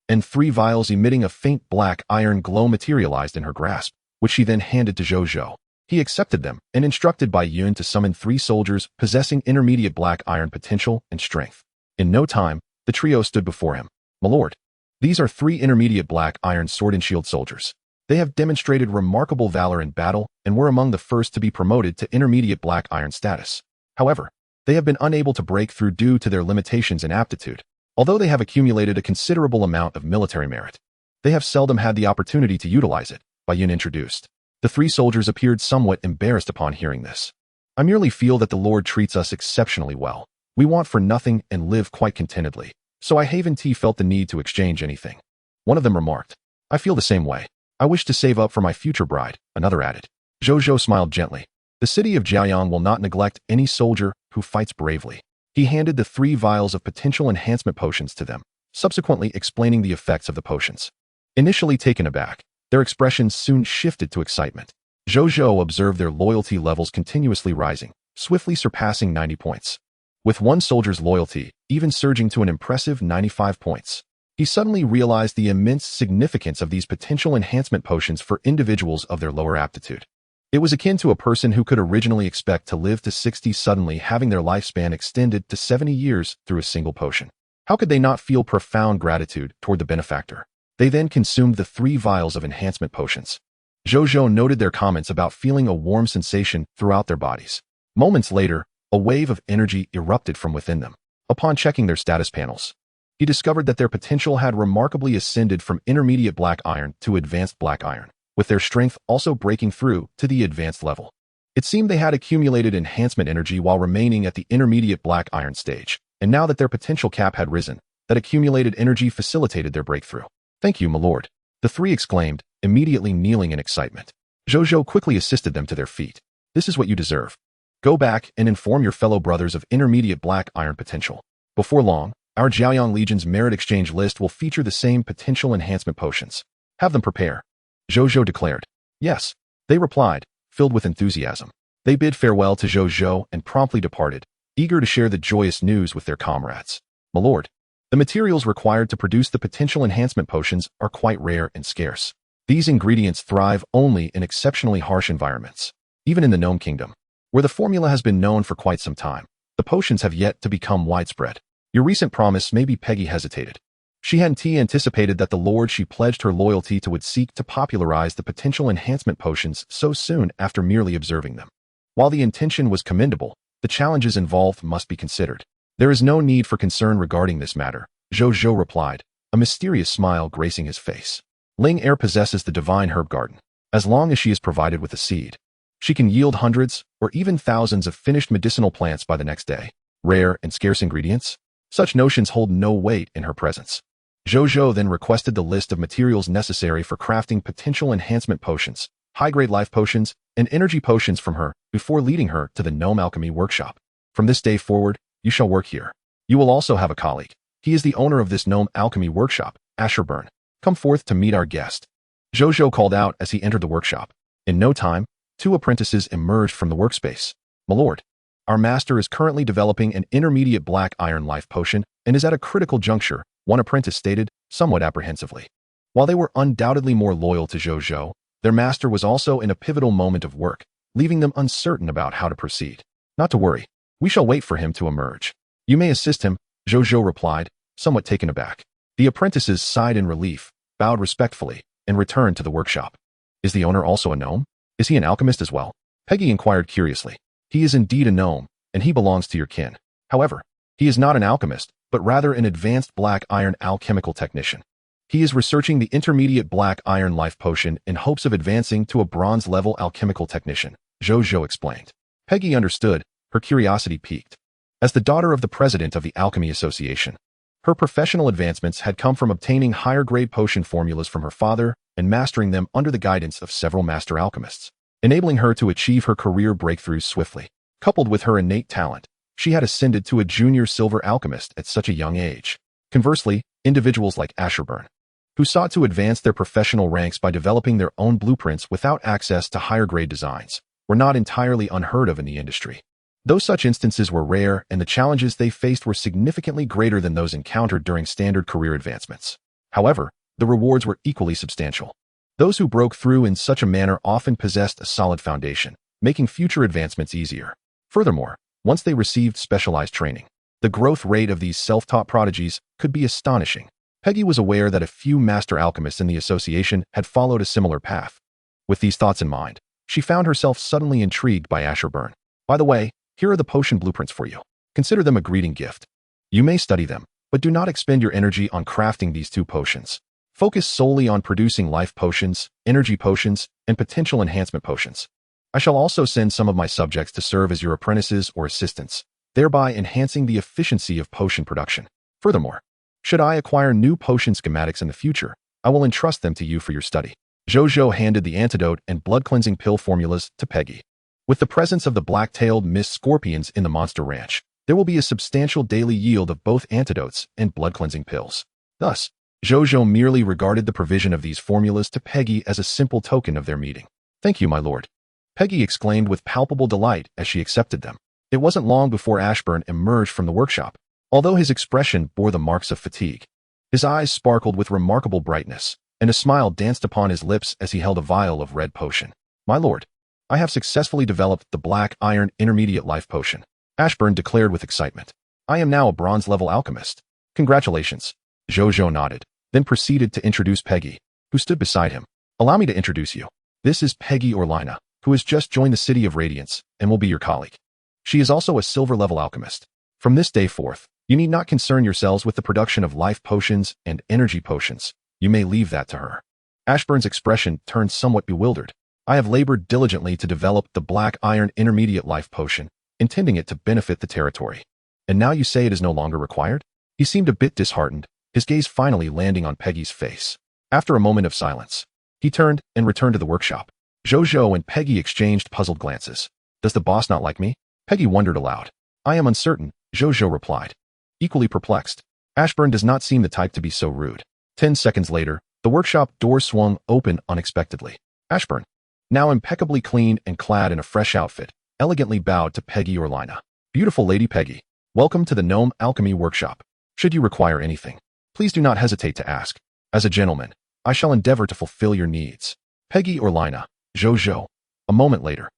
and 3 vials emitting a faint black iron glow materialized in her grasp, which she then handed to Zhou Zhou. He accepted them and instructed Bai Yun to summon 3 soldiers possessing intermediate black iron potential and strength. In no time, the trio stood before him. My lord, these are 3 intermediate black iron sword and shield soldiers. They have demonstrated remarkable valor in battle and were among the first to be promoted to intermediate black iron status. However, they have been unable to break through due to their limitations in aptitude. Although they have accumulated a considerable amount of military merit, they have seldom had the opportunity to utilize it, Bai Yun introduced. The 3 soldiers appeared somewhat embarrassed upon hearing this. I merely feel that the Lord treats us exceptionally well. We want for nothing and live quite contentedly, so I haven't felt the need to exchange anything. One of them remarked. I feel the same way. I wish to save up for my future bride, another added. Zhou Zhou smiled gently. The city of Jiayang will not neglect any soldier who fights bravely. He handed the 3 vials of potential enhancement potions to them, subsequently explaining the effects of the potions. Initially taken aback, their expressions soon shifted to excitement. Zhou Zhou observed their loyalty levels continuously rising, swiftly surpassing 90 points. With one soldier's loyalty even surging to an impressive 95 points. He suddenly realized the immense significance of these potential enhancement potions for individuals of their lower aptitude. It was akin to a person who could originally expect to live to 60 suddenly having their lifespan extended to 70 years through a single potion. How could they not feel profound gratitude toward the benefactor? They then consumed the 3 vials of enhancement potions. Zhou Zhou noted their comments about feeling a warm sensation throughout their bodies. Moments later, a wave of energy erupted from within them. Upon checking their status panels, he discovered that their potential had remarkably ascended from intermediate black iron to advanced black iron, with their strength also breaking through to the advanced level. It seemed they had accumulated enhancement energy while remaining at the intermediate black iron stage, and now that their potential cap had risen, that accumulated energy facilitated their breakthrough. Thank you, my lord, the 3 exclaimed, immediately kneeling in excitement. Zhou Zhou quickly assisted them to their feet. This is what you deserve. Go back and inform your fellow brothers of intermediate black iron potential. Before long, our Jiaoyang Legion's merit exchange list will feature the same potential enhancement potions. Have them prepare. Zhou Zhou declared. Yes, they replied, filled with enthusiasm. They bid farewell to Zhou Zhou and promptly departed, eager to share the joyous news with their comrades. My lord, the materials required to produce the potential enhancement potions are quite rare and scarce. These ingredients thrive only in exceptionally harsh environments. Even in the Gnome Kingdom, where the formula has been known for quite some time, the potions have yet to become widespread. Your recent promise, maybe Peggy hesitated. She hadn't anticipated that the lord she pledged her loyalty to would seek to popularize the potential enhancement potions so soon after merely observing them. While the intention was commendable, the challenges involved must be considered. There is no need for concern regarding this matter, Zhou Zhou replied, a mysterious smile gracing his face. Ling Er possesses the divine herb garden. As long as she is provided with a seed, she can yield hundreds or even thousands of finished medicinal plants by the next day. Rare and scarce ingredients? Such notions hold no weight in her presence. Zhou Zhou then requested the list of materials necessary for crafting potential enhancement potions, high-grade life potions, and energy potions from her before leading her to the Gnome Alchemy Workshop. From this day forward, you shall work here. You will also have a colleague. He is the owner of this Gnome Alchemy Workshop, Asherburn. Come forth to meet our guest. Zhou Zhou called out as he entered the workshop. In no time, two apprentices emerged from the workspace. My lord, our master is currently developing an intermediate black iron life potion and is at a critical juncture, one apprentice stated, somewhat apprehensively. While they were undoubtedly more loyal to Zhou Zhou, their master was also in a pivotal moment of work, leaving them uncertain about how to proceed. Not to worry, we shall wait for him to emerge. You may assist him, Zhou Zhou replied, somewhat taken aback. The apprentices sighed in relief, bowed respectfully, and returned to the workshop. Is the owner also a gnome? Is he an alchemist as well? Peggy inquired curiously. He is indeed a gnome, and he belongs to your kin. However, he is not an alchemist, but rather an advanced black iron alchemical technician. He is researching the intermediate black iron life potion in hopes of advancing to a bronze-level alchemical technician, Zhou Zhou explained. Peggy understood, her curiosity piqued. As the daughter of the president of the Alchemy Association, her professional advancements had come from obtaining higher-grade potion formulas from her father and mastering them under the guidance of several master alchemists, enabling her to achieve her career breakthroughs swiftly. Coupled with her innate talent, she had ascended to a junior silver alchemist at such a young age. Conversely, individuals like Ashburn, who sought to advance their professional ranks by developing their own blueprints without access to higher-grade designs, were not entirely unheard of in the industry. Though such instances were rare and the challenges they faced were significantly greater than those encountered during standard career advancements. However, the rewards were equally substantial. Those who broke through in such a manner often possessed a solid foundation, making future advancements easier. Furthermore, once they received specialized training, the growth rate of these self-taught prodigies could be astonishing. Peggy was aware that a few master alchemists in the association had followed a similar path. With these thoughts in mind, she found herself suddenly intrigued by Ashburn. By the way, here are the potion blueprints for you. Consider them a greeting gift. You may study them, but do not expend your energy on crafting these two potions. Focus solely on producing life potions, energy potions, and potential enhancement potions. I shall also send some of my subjects to serve as your apprentices or assistants, thereby enhancing the efficiency of potion production. Furthermore, should I acquire new potion schematics in the future, I will entrust them to you for your study. Zhou Zhou handed the antidote and blood-cleansing pill formulas to Peggy. With the presence of the black-tailed mist scorpions in the monster ranch, there will be a substantial daily yield of both antidotes and blood-cleansing pills. Thus, Zhou Zhou merely regarded the provision of these formulas to Peggy as a simple token of their meeting. Thank you, my lord. Peggy exclaimed with palpable delight as she accepted them. It wasn't long before Ashburn emerged from the workshop. Although his expression bore the marks of fatigue, his eyes sparkled with remarkable brightness, and a smile danced upon his lips as he held a vial of red potion. My lord, I have successfully developed the black iron intermediate life potion, Ashburn declared with excitement. I am now a bronze-level alchemist. Congratulations. Zhou Zhou nodded, then proceeded to introduce Peggy, who stood beside him. Allow me to introduce you. This is Peggy Orlina, who has just joined the City of Radiance and will be your colleague. She is also a silver-level alchemist. From this day forth, you need not concern yourselves with the production of life potions and energy potions. You may leave that to her. Ashburn's expression turned somewhat bewildered. I have labored diligently to develop the black iron intermediate life potion, intending it to benefit the territory. And now you say it is no longer required? He seemed a bit disheartened, his gaze finally landing on Peggy's face. After a moment of silence, he turned and returned to the workshop. Zhou Zhou and Peggy exchanged puzzled glances. Does the boss not like me? Peggy wondered aloud. I am uncertain, Zhou Zhou replied, equally perplexed. Ashburn does not seem the type to be so rude. 10 seconds later, the workshop door swung open unexpectedly. Ashburn, now impeccably clean and clad in a fresh outfit, elegantly bowed to Peggy Orlina. Beautiful Lady Peggy, welcome to the Gnome Alchemy Workshop. Should you require anything, please do not hesitate to ask. As a gentleman, I shall endeavor to fulfill your needs. Peggy Orlina, Zhou Zhou. A moment later,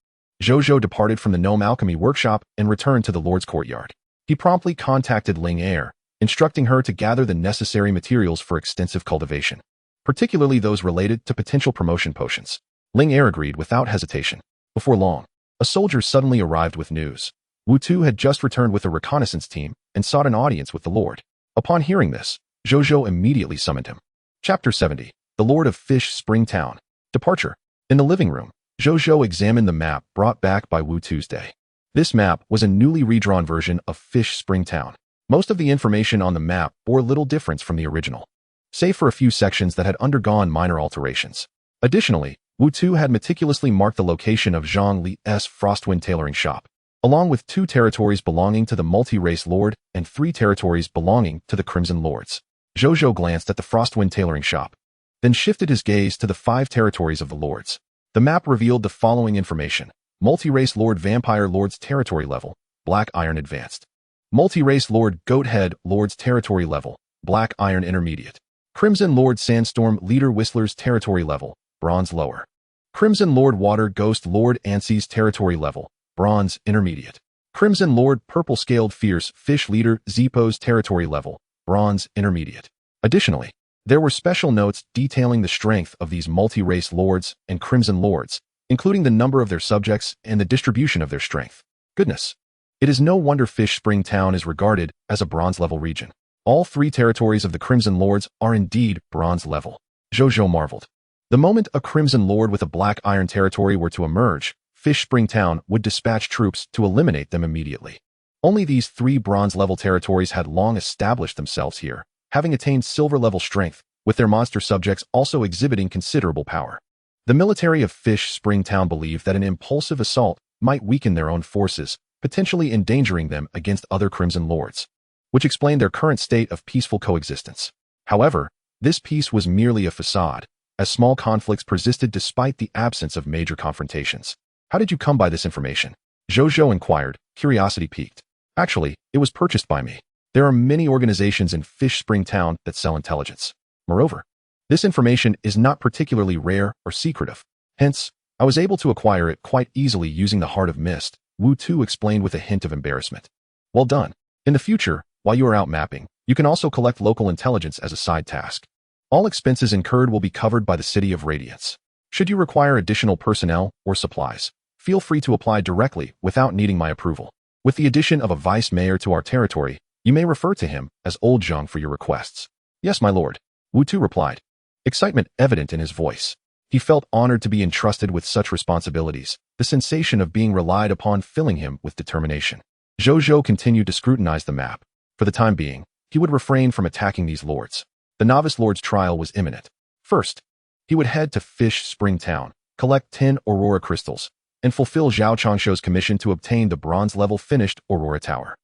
Zhou Zhou departed from the Gnome Alchemy Workshop and returned to the Lord's courtyard. He promptly contacted Ling Er, instructing her to gather the necessary materials for extensive cultivation, particularly those related to potential promotion potions. Ling Er agreed without hesitation. Before long, a soldier suddenly arrived with news. Wu Tu had just returned with a reconnaissance team and sought an audience with the Lord. Upon hearing this, Zhou Zhou immediately summoned him. Chapter 70. The Lord of Fish Spring Town. Departure. In the living room, Zhou Zhou examined the map brought back by Wu Tu's day. This map was a newly redrawn version of Fish Spring Town. Most of the information on the map bore little difference from the original, save for a few sections that had undergone minor alterations. Additionally, Wu Tu had meticulously marked the location of Zhang Li's Frostwind tailoring shop, along with 2 territories belonging to the multi-race lord and 3 territories belonging to the Crimson Lords. Zhou Zhou glanced at the Frostwind tailoring shop, then shifted his gaze to the 5 territories of the lords. The map revealed the following information. Multi-race Lord Vampire Lord's territory level, Black Iron Advanced. Multi-race Lord Goathead Lord's territory level, Black Iron Intermediate. Crimson Lord Sandstorm Leader Whistler's territory level, Bronze Lower. Crimson Lord Water Ghost Lord Ansie's territory level, Bronze Intermediate. Crimson Lord Purple Scaled Fierce Fish Leader Zippo's territory level, Bronze Intermediate. Additionally, there were special notes detailing the strength of these multi-race lords and crimson lords, including the number of their subjects and the distribution of their strength. Goodness. It is no wonder Fish Spring Town is regarded as a bronze-level region. All 3 territories of the Crimson Lords are indeed bronze level. Zhou Zhou marveled. The moment a Crimson Lord with a Black Iron territory were to emerge, Fish Spring Town would dispatch troops to eliminate them immediately. Only these 3 bronze-level territories had long established themselves here, having attained silver-level strength, with their monster subjects also exhibiting considerable power. The military of Fish Spring Town believed that an impulsive assault might weaken their own forces, potentially endangering them against other Crimson Lords, which explained their current state of peaceful coexistence. However, this peace was merely a facade, as small conflicts persisted despite the absence of major confrontations. How did you come by this information? Zhou Zhou inquired, curiosity piqued. Actually, it was purchased by me. There are many organizations in Fish Spring Town that sell intelligence. Moreover, this information is not particularly rare or secretive. Hence, I was able to acquire it quite easily using the Heart of Mist, Wu Tu explained with a hint of embarrassment. Well done. In the future, while you are out mapping, you can also collect local intelligence as a side task. All expenses incurred will be covered by the City of Radiance. Should you require additional personnel or supplies, feel free to apply directly without needing my approval. With the addition of a vice mayor to our territory, you may refer to him as Old Zhang for your requests. Yes, my lord, Wu Tu replied, excitement evident in his voice. He felt honored to be entrusted with such responsibilities, the sensation of being relied upon filling him with determination. Zhou Zhou continued to scrutinize the map. For the time being, he would refrain from attacking these lords. The novice lord's trial was imminent. First, he would head to Fish Spring Town, collect 10 Aurora crystals, and fulfill Zhao Changshuo's commission to obtain the bronze-level finished Aurora Tower.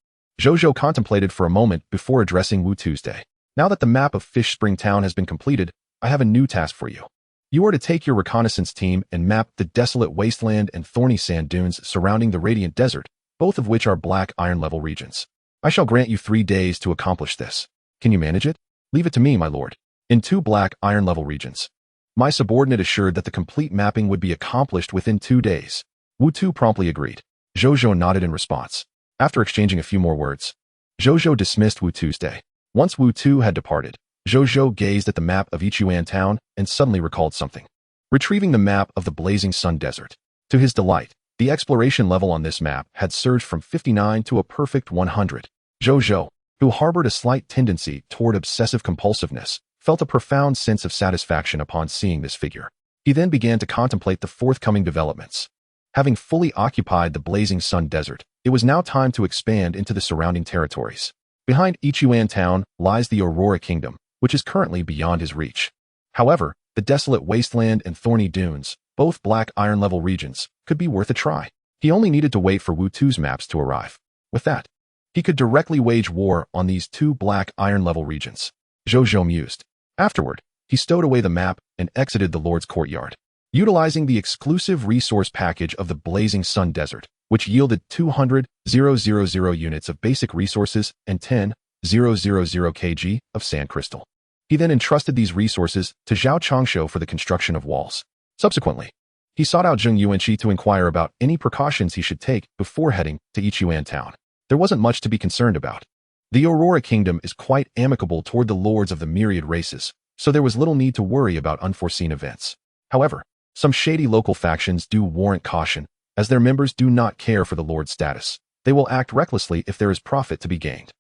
Zhou Zhou contemplated for a moment before addressing Wu Tuesday. Now that the map of Fish Spring Town has been completed, I have a new task for you. You are to take your reconnaissance team and map the desolate wasteland and thorny sand dunes surrounding the Radiant Desert, both of which are Black Iron level regions. I shall grant you 3 days to accomplish this. Can you manage it? Leave it to me, my lord. In 2 Black Iron level regions. My subordinate assured that the complete mapping would be accomplished within 2 days. Wu Tu promptly agreed. Zhou Zhou nodded in response. After exchanging a few more words, Zhou Zhou dismissed Wu Tuesday. Once Wu Tu had departed, Zhou Zhou gazed at the map of Ichuan Town and suddenly recalled something. Retrieving the map of the Blazing Sun Desert. To his delight, the exploration level on this map had surged from 59 to a perfect 100. Zhou Zhou, who harbored a slight tendency toward obsessive compulsiveness, felt a profound sense of satisfaction upon seeing this figure. He then began to contemplate the forthcoming developments. Having fully occupied the Blazing Sun Desert, it was now time to expand into the surrounding territories. Behind Ichuan Town lies the Aurora Kingdom, which is currently beyond his reach. However, the desolate wasteland and thorny dunes, both Black Iron level regions, could be worth a try. He only needed to wait for Wu Tu's maps to arrive. With that, he could directly wage war on these 2 Black Iron level regions. Zhou Zhou mused. Afterward, he stowed away the map and exited the Lord's courtyard. Utilizing the exclusive resource package of the Blazing Sun Desert, which yielded 200,000 units of basic resources and 10,000 kg of sand crystal. He then entrusted these resources to Zhao Changshuo for the construction of walls. Subsequently, he sought out Zheng Yuanqi to inquire about any precautions he should take before heading to Ichuan Town. There wasn't much to be concerned about. The Aurora Kingdom is quite amicable toward the lords of the myriad races, so there was little need to worry about unforeseen events. However, some shady local factions do warrant caution, as their members do not care for the lord's status. They will act recklessly if there is profit to be gained.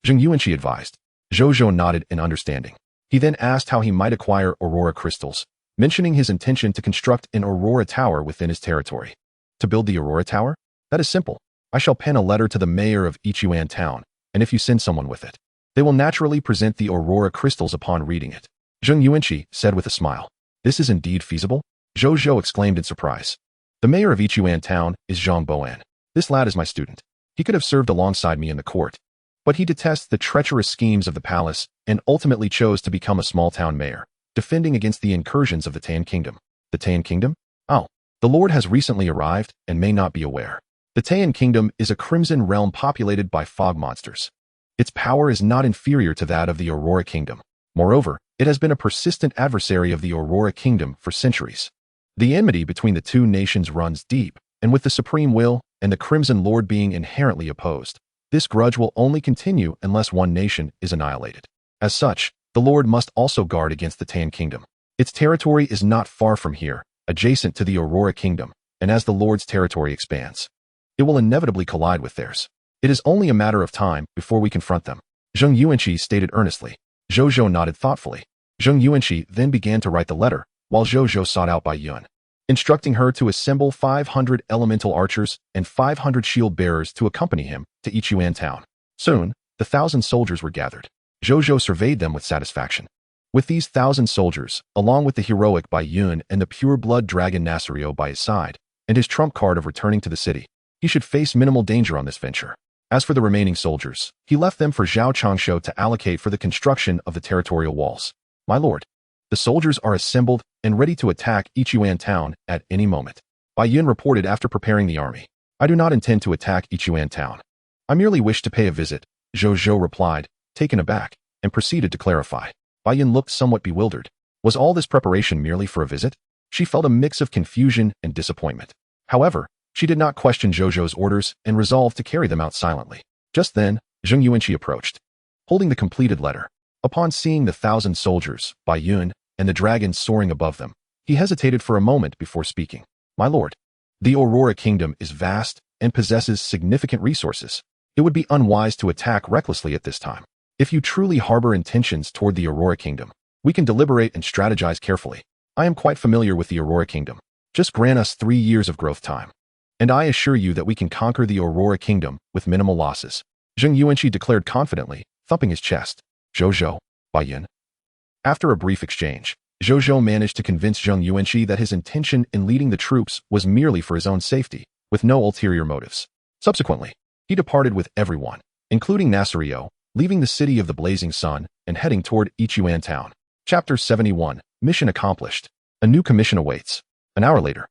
Zheng Yuanqi advised. Zhou Zhou nodded in understanding. He then asked how he might acquire Aurora crystals, mentioning his intention to construct an Aurora Tower within his territory. To build the Aurora Tower? That is simple. I shall pen a letter to the mayor of Ichuan Town, and if you send someone with it, they will naturally present the Aurora crystals upon reading it. Zheng Yuanqi said with a smile. This is indeed feasible? Zhou Zhou exclaimed in surprise. The mayor of Ichuan Town is Zhang Boan. This lad is my student. He could have served alongside me in the court, but he detests the treacherous schemes of the palace and ultimately chose to become a small-town mayor. defending against the incursions of the Tan Kingdom. The Tan Kingdom? Oh, the Lord has recently arrived and may not be aware. The Tan Kingdom is a crimson realm populated by fog monsters. Its power is not inferior to that of the Aurora Kingdom. Moreover, it has been a persistent adversary of the Aurora Kingdom for centuries. The enmity between the two nations runs deep, and with the Supreme Will and the Crimson Lord being inherently opposed, this grudge will only continue unless one nation is annihilated. As such, the Lord must also guard against the Tan Kingdom. Its territory is not far from here, adjacent to the Aurora Kingdom, and as the Lord's territory expands, it will inevitably collide with theirs. It is only a matter of time before we confront them, Zheng Yuanqi stated earnestly. Zhou Zhou nodded thoughtfully. Zheng Yuanqi then began to write the letter, while Zhou Zhou sought out Bai Yun, instructing her to assemble 500 elemental archers and 500 shield bearers to accompany him to Ichuan town. Soon, the 1,000 soldiers were gathered. Zhou Zhou surveyed them with satisfaction. With these 1,000 soldiers, along with the heroic Bai Yun and the pure-blood dragon Nasrio by his side, and his trump card of returning to the city, he should face minimal danger on this venture. As for the remaining soldiers, he left them for Zhao Changshu to allocate for the construction of the territorial walls. My lord, the soldiers are assembled and ready to attack Ichuan town at any moment. Bai Yun reported after preparing the army. I do not intend to attack Ichuan town. I merely wish to pay a visit, Zhou Zhou replied, taken aback, and proceeded to clarify. Bai Yun looked somewhat bewildered. Was all this preparation merely for a visit? She felt a mix of confusion and disappointment. However, she did not question Zhou Zhou's orders and resolved to carry them out silently. Just then, Zheng Yuanqi approached, holding the completed letter. Upon seeing the 1,000 soldiers, Bai Yun, and the dragon soaring above them, he hesitated for a moment before speaking. My lord, the Aurora Kingdom is vast and possesses significant resources. It would be unwise to attack recklessly at this time. If you truly harbor intentions toward the Aurora Kingdom, we can deliberate and strategize carefully. I am quite familiar with the Aurora Kingdom. Just grant us 3 years of growth time, and I assure you that we can conquer the Aurora Kingdom with minimal losses. Zheng Yuanqi declared confidently, thumping his chest. Zhou Zhou, Bai Yun. After a brief exchange, Zhou Zhou managed to convince Zheng Yuanqi that his intention in leading the troops was merely for his own safety, with no ulterior motives. Subsequently, he departed with everyone, including Nasrio, leaving the city of the blazing sun and heading toward Ichuan town. Chapter 71, Mission accomplished. A new commission awaits. An hour later,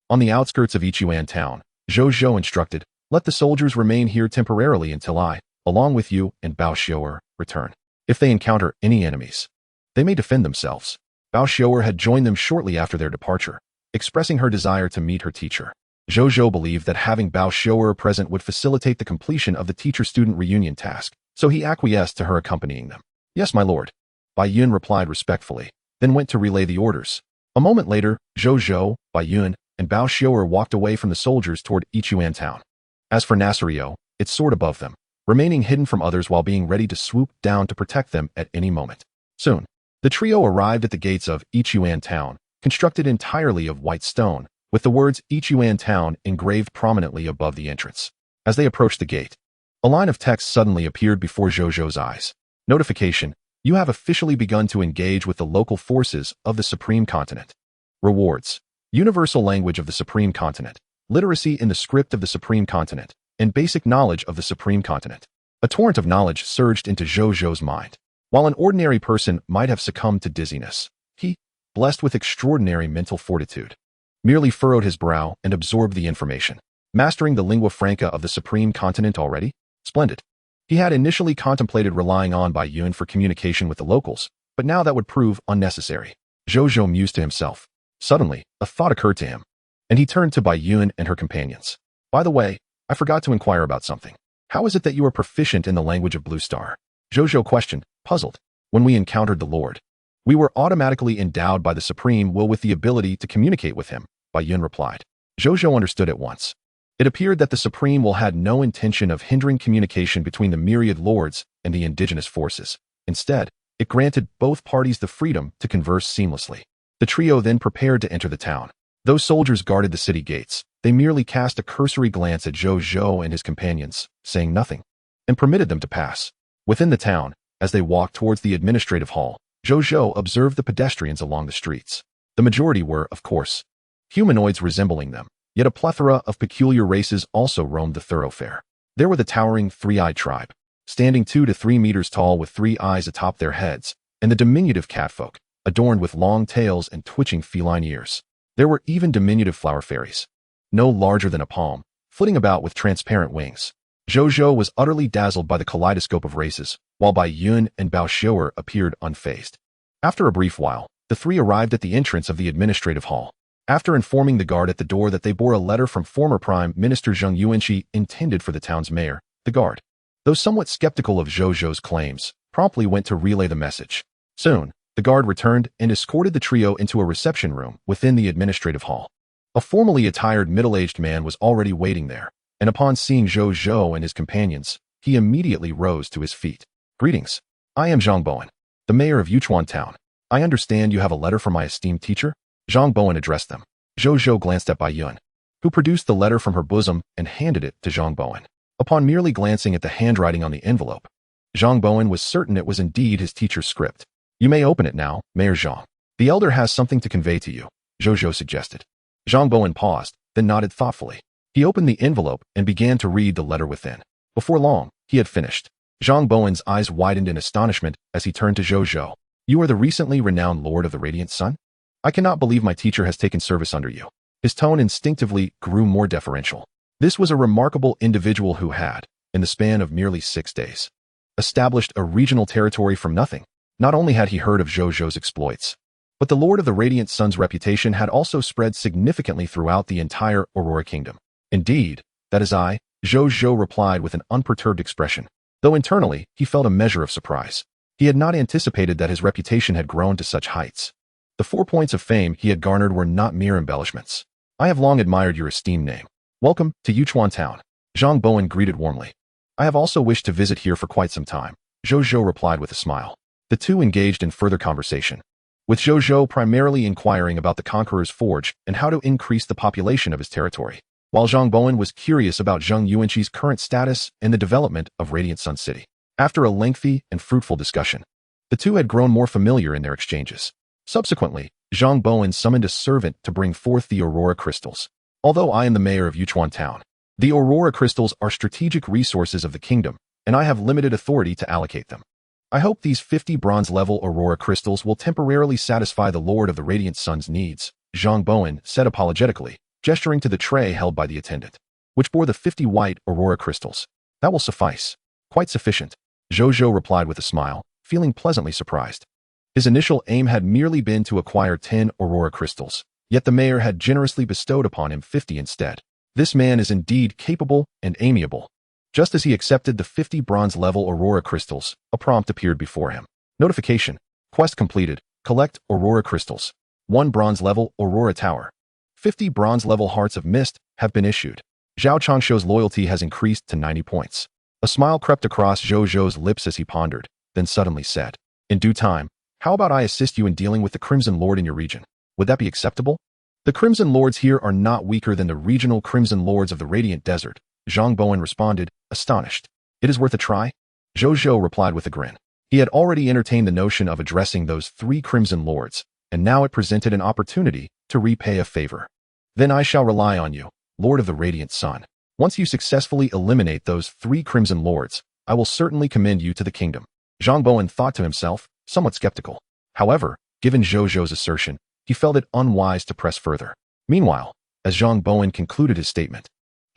on the outskirts of Ichuan town, Zhou Zhou instructed, let the soldiers remain here temporarily until I, along with you and Bao Xiu'er, return. If they encounter any enemies, they may defend themselves. Bao Xiu'er had joined them shortly after their departure, expressing her desire to meet her teacher. Zhou Zhou believed that having Bao Xiu'er present would facilitate the completion of the teacher-student reunion task, so he acquiesced to her accompanying them. Yes, my lord, Bai Yun replied respectfully, then went to relay the orders. A moment later, Zhou Zhou, Bai Yun, and Bao Xiu'er walked away from the soldiers toward Ichuan town. As for Nasrio, it soared above them, remaining hidden from others while being ready to swoop down to protect them at any moment. Soon, the trio arrived at the gates of Ichuan town, constructed entirely of white stone, with the words Ichuan town engraved prominently above the entrance. As they approached the gate, a line of text suddenly appeared before Zhou Zhou's eyes. Notification: you have officially begun to engage with the local forces of the Supreme Continent. Rewards: universal language of the Supreme Continent, literacy in the script of the Supreme Continent, and basic knowledge of the Supreme Continent. A torrent of knowledge surged into Zhou Zhou's mind. While an ordinary person might have succumbed to dizziness, he, blessed with extraordinary mental fortitude, merely furrowed his brow and absorbed the information. Mastering the lingua franca of the Supreme Continent already? Splendid. He had initially contemplated relying on Bai Yun for communication with the locals, but now that would prove unnecessary. Zhou Zhou mused to himself. Suddenly, a thought occurred to him, and he turned to Bai Yun and her companions. By the way, I forgot to inquire about something. How is it that you are proficient in the language of Blue Star? Zhou Zhou questioned, puzzled. When we encountered the Lord, we were automatically endowed by the Supreme Will with the ability to communicate with him, Bai Yun replied. Zhou Zhou understood at once. It appeared that the Supreme Will had no intention of hindering communication between the myriad lords and the indigenous forces. Instead, it granted both parties the freedom to converse seamlessly. The trio then prepared to enter the town. Those soldiers guarded the city gates. They merely cast a cursory glance at Zhou Zhou and his companions, saying nothing, and permitted them to pass. Within the town, as they walked towards the administrative hall, Zhou Zhou observed the pedestrians along the streets. The majority were, of course, humanoids resembling them, yet a plethora of peculiar races also roamed the thoroughfare. There were the towering three-eyed tribe, standing 2 to 3 meters tall with 3 eyes atop their heads, and the diminutive catfolk, adorned with long tails and twitching feline ears. There were even diminutive flower fairies, no larger than a palm, flitting about with transparent wings. Zhou Zhou was utterly dazzled by the kaleidoscope of races, while Bai Yun and Bao Xiuer appeared unfazed. After a brief while, the three arrived at the entrance of the administrative hall. After informing the guard at the door that they bore a letter from former Prime Minister Zheng Yuanqi intended for the town's mayor, the guard, though somewhat skeptical of Zhou Zhou's claims, promptly went to relay the message. Soon, the guard returned and escorted the trio into a reception room within the administrative hall. A formally attired middle-aged man was already waiting there, and upon seeing Zhou Zhou and his companions, he immediately rose to his feet. "Greetings. I am Zhang Bowen, the mayor of Yuchuan Town. I understand you have a letter from my esteemed teacher?" Zhang Bowen addressed them. Zhou Zhou glanced at Bai Yun, who produced the letter from her bosom and handed it to Zhang Bowen. Upon merely glancing at the handwriting on the envelope, Zhang Bowen was certain it was indeed his teacher's script. "You may open it now, Mayor Zhang. The elder has something to convey to you," Zhou Zhou suggested. Zhang Bowen paused, then nodded thoughtfully. He opened the envelope and began to read the letter within. Before long, he had finished. Zhang Bowen's eyes widened in astonishment as he turned to Zhou Zhou. "You are the recently renowned Lord of the Radiant Sun? I cannot believe my teacher has taken service under you." His tone instinctively grew more deferential. This was a remarkable individual who had, in the span of merely 6 days, established a regional territory from nothing. Not only had he heard of Zhou Zhou's exploits, but the Lord of the Radiant Sun's reputation had also spread significantly throughout the entire Aurora Kingdom. "Indeed, that is I," Zhou Zhou replied with an unperturbed expression, though internally he felt a measure of surprise. He had not anticipated that his reputation had grown to such heights. The 4 points of fame he had garnered were not mere embellishments. "I have long admired your esteemed name. Welcome to Yuchuan Town," Zhang Bowen greeted warmly. "I have also wished to visit here for quite some time," Zhou Zhou replied with a smile. The two engaged in further conversation, with Zhou Zhou primarily inquiring about the Conqueror's Forge and how to increase the population of his territory, while Zhang Bowen was curious about Zheng Yuanqi's current status and the development of Radiant Sun City. After a lengthy and fruitful discussion, the two had grown more familiar in their exchanges. Subsequently, Zhang Bowen summoned a servant to bring forth the Aurora Crystals. "Although I am the mayor of Yuchuan Town, the Aurora Crystals are strategic resources of the kingdom, and I have limited authority to allocate them. I hope these 50 bronze-level Aurora Crystals will temporarily satisfy the Lord of the Radiant Sun's needs," Zhang Bowen said apologetically, gesturing to the tray held by the attendant, which bore the 50 white Aurora Crystals. "That will suffice. Quite sufficient," Zhou Zhou replied with a smile, feeling pleasantly surprised. His initial aim had merely been to acquire 10 Aurora Crystals, yet the mayor had generously bestowed upon him 50 instead. This man is indeed capable and amiable. Just as he accepted the 50 bronze-level Aurora Crystals, a prompt appeared before him. Notification. Quest completed. Collect Aurora Crystals. 1 bronze-level Aurora Tower. 50 bronze-level Hearts of Mist have been issued. Zhao Changshuo's loyalty has increased to 90 points. A smile crept across Zhou Zhou's lips as he pondered, then suddenly said, "In due time, how about I assist you in dealing with the Crimson Lord in your region? Would that be acceptable?" "The Crimson Lords here are not weaker than the regional Crimson Lords of the Radiant Desert," Zhang Bowen responded, astonished. "It is worth a try?" Zhou Zhou replied with a grin. He had already entertained the notion of addressing those 3 Crimson Lords, and now it presented an opportunity to repay a favor. "Then I shall rely on you, Lord of the Radiant Sun. Once you successfully eliminate those 3 Crimson Lords, I will certainly commend you to the kingdom." Zhang Bowen thought to himself, somewhat skeptical. However, given Zhou Zhou's assertion, he felt it unwise to press further. Meanwhile, as Zhang Bowen concluded his statement,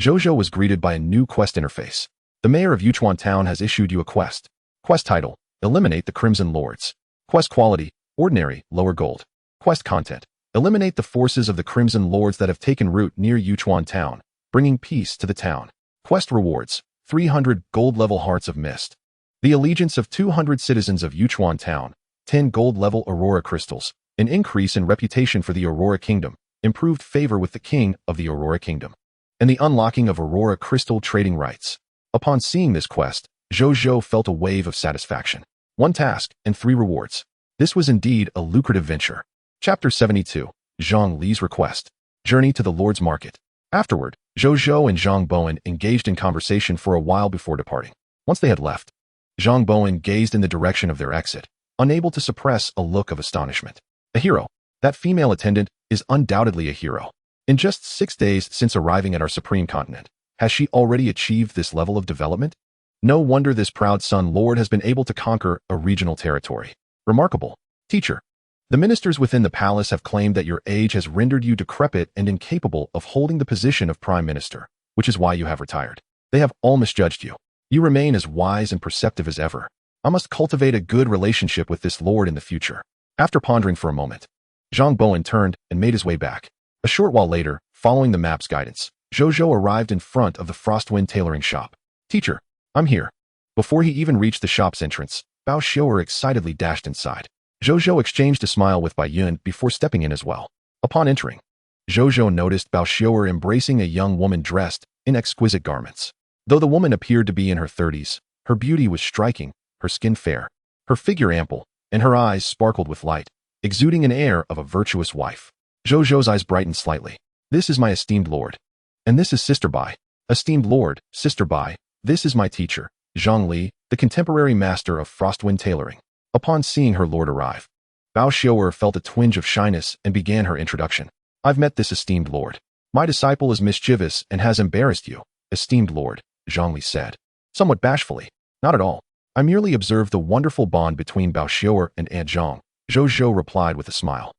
Zhou Zhou was greeted by a new quest interface. "The mayor of Yuchuan Town has issued you a quest. Quest title, Eliminate the Crimson Lords. Quest quality, Ordinary, lower gold. Quest content, Eliminate the forces of the Crimson Lords that have taken root near Yuchuan Town, bringing peace to the town. Quest rewards, 300 gold-level Hearts of Mist. The allegiance of 200 citizens of Yuchuan Town, 10 gold-level Aurora Crystals, an increase in reputation for the Aurora Kingdom, improved favor with the King of the Aurora Kingdom, and the unlocking of Aurora Crystal trading rights." Upon seeing this quest, Zhou Zhou felt a wave of satisfaction. 1 task and 3 rewards. This was indeed a lucrative venture. Chapter 72. Zhang Li's Request. Journey to the Lord's Market. Afterward, Zhou Zhou and Zhang Bowen engaged in conversation for a while before departing. Once they had left, Zhang Bowen gazed in the direction of their exit, unable to suppress a look of astonishment. "A hero. That female attendant is undoubtedly a hero. In just 6 days since arriving at our supreme continent, has she already achieved this level of development? No wonder this proud Sun Lord has been able to conquer a regional territory. Remarkable. Teacher, The ministers within the palace have claimed that your age has rendered you decrepit and incapable of holding the position of prime minister, which is why you have retired. They have all misjudged you. You remain as wise and perceptive as ever. I must cultivate a good relationship with this lord in the future." After pondering for a moment, Zhang Bowen turned and made his way back. A short while later, following the map's guidance, Zhou Zhou arrived in front of the Frostwind tailoring shop. "Teacher, I'm here." Before he even reached the shop's entrance, Bao Xiu'er excitedly dashed inside. Zhou Zhou exchanged a smile with Bai Yun before stepping in as well. Upon entering, Zhou Zhou noticed Bao Xiu'er embracing a young woman dressed in exquisite garments. Though the woman appeared to be in her 30s, her beauty was striking, her skin fair, her figure ample, and her eyes sparkled with light, exuding an air of a virtuous wife. Zhou Zhou's eyes brightened slightly. "This is my esteemed lord. And this is Sister Bai." "Esteemed lord, Sister Bai, this is my teacher, Zhang Li, the contemporary master of Frostwind tailoring." Upon seeing her lord arrive, Bao Xiu'er felt a twinge of shyness and began her introduction. "I've met this esteemed lord. My disciple is mischievous and has embarrassed you, esteemed lord," Zhang Li said, somewhat bashfully. "Not at all. I merely observed the wonderful bond between Bao Xiu'er and Aunt Zhang," Zhou Zhou replied with a smile.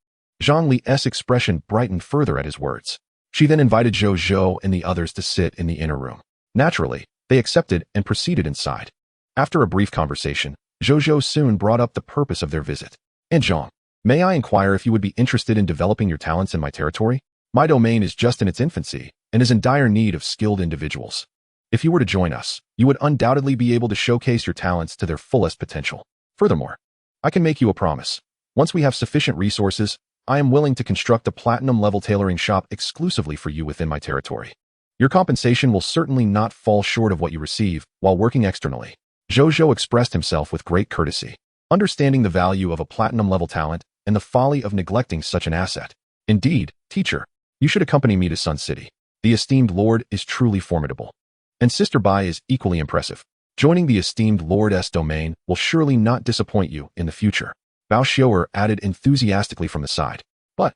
Zhang Li's expression brightened further at his words. She then invited Zhou Zhou and the others to sit in the inner room. Naturally, they accepted and proceeded inside. After a brief conversation, Zhou Zhou soon brought up the purpose of their visit. "Aunt Zhang, may I inquire if you would be interested in developing your talents in my territory? My domain is just in its infancy and is in dire need of skilled individuals. If you were to join us, you would undoubtedly be able to showcase your talents to their fullest potential. Furthermore, I can make you a promise. Once we have sufficient resources, I am willing to construct a platinum-level tailoring shop exclusively for you within my territory. Your compensation will certainly not fall short of what you receive while working externally." Zhou Zhou expressed himself with great courtesy, understanding the value of a platinum-level talent and the folly of neglecting such an asset. "Indeed, teacher, you should accompany me to Sun City. The esteemed lord is truly formidable. And Sister Bai is equally impressive. Joining the esteemed lord's domain will surely not disappoint you in the future," Bao Xiu'er added enthusiastically from the side. "But,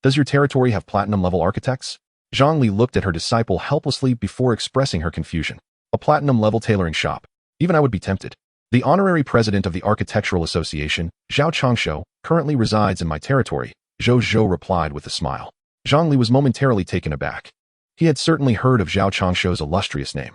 does your territory have platinum-level architects?" Zhang Li looked at her disciple helplessly before expressing her confusion. "A platinum-level tailoring shop. Even I would be tempted. The honorary president of the Architectural Association, Zhao Changshu, currently resides in my territory," Zhou Zhou replied with a smile. Zhang Li was momentarily taken aback. He had certainly heard of Zhao Changshu's illustrious name.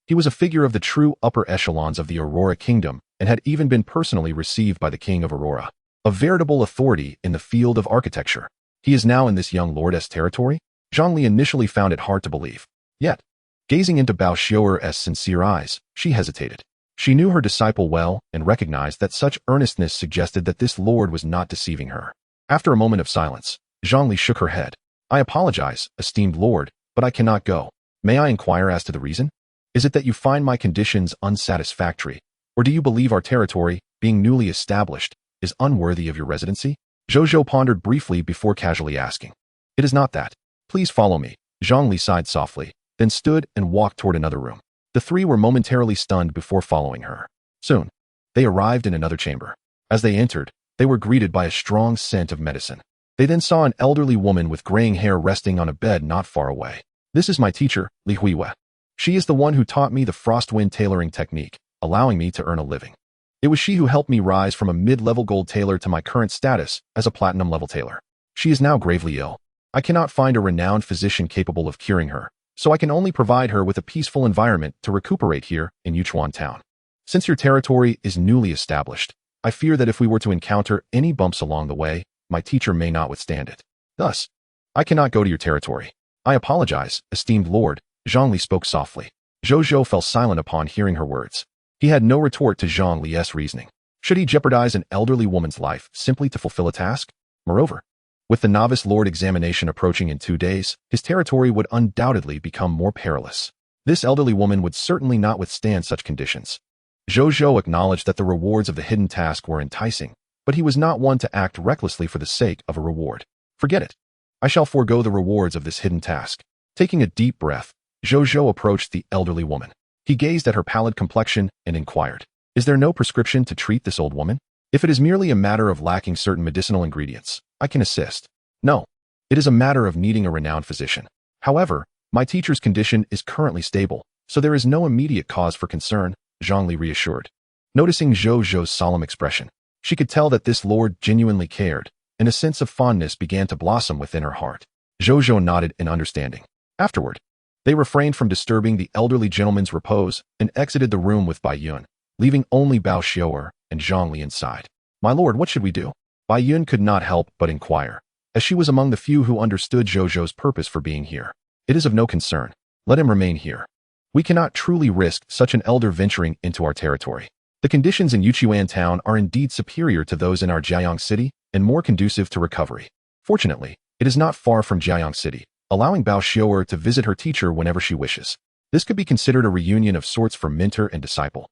He was a figure of the true upper echelons of the Aurora Kingdom and had even been personally received by the King of Aurora, a veritable authority in the field of architecture. He is now in this young lord's territory? Zhang Li initially found it hard to believe. Yet, gazing into Bao Xiu'er's sincere eyes, she hesitated. She knew her disciple well and recognized that such earnestness suggested that this lord was not deceiving her. After a moment of silence, Zhang Li shook her head. "I apologize, esteemed lord, but I cannot go. May I inquire as to the reason? Is it that you find my conditions unsatisfactory, or do you believe our territory, being newly established, is unworthy of your residency?" Zhou Zhou pondered briefly before casually asking. "It is not that. Please follow me." Zhang Li sighed softly, then stood and walked toward another room. The three were momentarily stunned before following her. Soon, they arrived in another chamber. As they entered, they were greeted by a strong scent of medicine. They then saw an elderly woman with graying hair resting on a bed not far away. "This is my teacher, Li Huiwe. She is the one who taught me the Frostwind tailoring technique, allowing me to earn a living. It was she who helped me rise from a mid-level gold tailor to my current status as a platinum-level tailor. She is now gravely ill. I cannot find a renowned physician capable of curing her, so I can only provide her with a peaceful environment to recuperate here in Yuchuan town. Since your territory is newly established, I fear that if we were to encounter any bumps along the way, my teacher may not withstand it. Thus, I cannot go to your territory. I apologize, esteemed lord." Zhang Li spoke softly. Zhou Zhou fell silent upon hearing her words. He had no retort to Zhang Li's reasoning. Should he jeopardize an elderly woman's life simply to fulfill a task? Moreover, with the novice lord examination approaching in 2 days, his territory would undoubtedly become more perilous. This elderly woman would certainly not withstand such conditions. Zhou Zhou acknowledged that the rewards of the hidden task were enticing, but he was not one to act recklessly for the sake of a reward. "Forget it. I shall forego the rewards of this hidden task." Taking a deep breath, Zhou Zhou approached the elderly woman. He gazed at her pallid complexion and inquired, "Is there no prescription to treat this old woman? If it is merely a matter of lacking certain medicinal ingredients, I can assist." "No, it is a matter of needing a renowned physician. However, my teacher's condition is currently stable, so there is no immediate cause for concern," Zhang Li reassured. Noticing Zhou Zhou's solemn expression, she could tell that this lord genuinely cared, and a sense of fondness began to blossom within her heart. Zhou Zhou nodded in understanding. Afterward, they refrained from disturbing the elderly gentleman's repose and exited the room with Bai Yun, leaving only Bao Xiu'er and Zhang Li inside. "My lord, what should we do?" Bai Yun could not help but inquire, as she was among the few who understood Zhou Zhou's purpose for being here. "It is of no concern. Let him remain here. We cannot truly risk such an elder venturing into our territory. The conditions in Yuchuan town are indeed superior to those in our Jiayang city and more conducive to recovery. Fortunately, it is not far from Jiayang city, allowing Bao Xiu'er to visit her teacher whenever she wishes. This could be considered a reunion of sorts for mentor and disciple."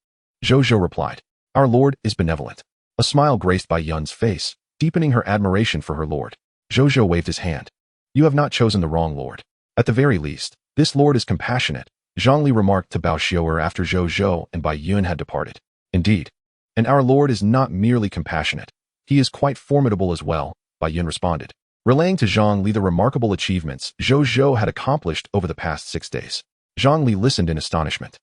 Zhou Zhou replied, "Our lord is benevolent." A smile graced Bai Yun's face, deepening her admiration for her lord. Zhou Zhou waved his hand. "You have not chosen the wrong lord. At the very least, this lord is compassionate," Zhang Li remarked to Bao Xiu'er after Zhou Zhou and Bai Yun had departed. "Indeed. And our lord is not merely compassionate. He is quite formidable as well," Bai Yun responded, relaying to Zhang Li the remarkable achievements Zhou Zhou had accomplished over the past 6 days. Zhang Li listened in astonishment.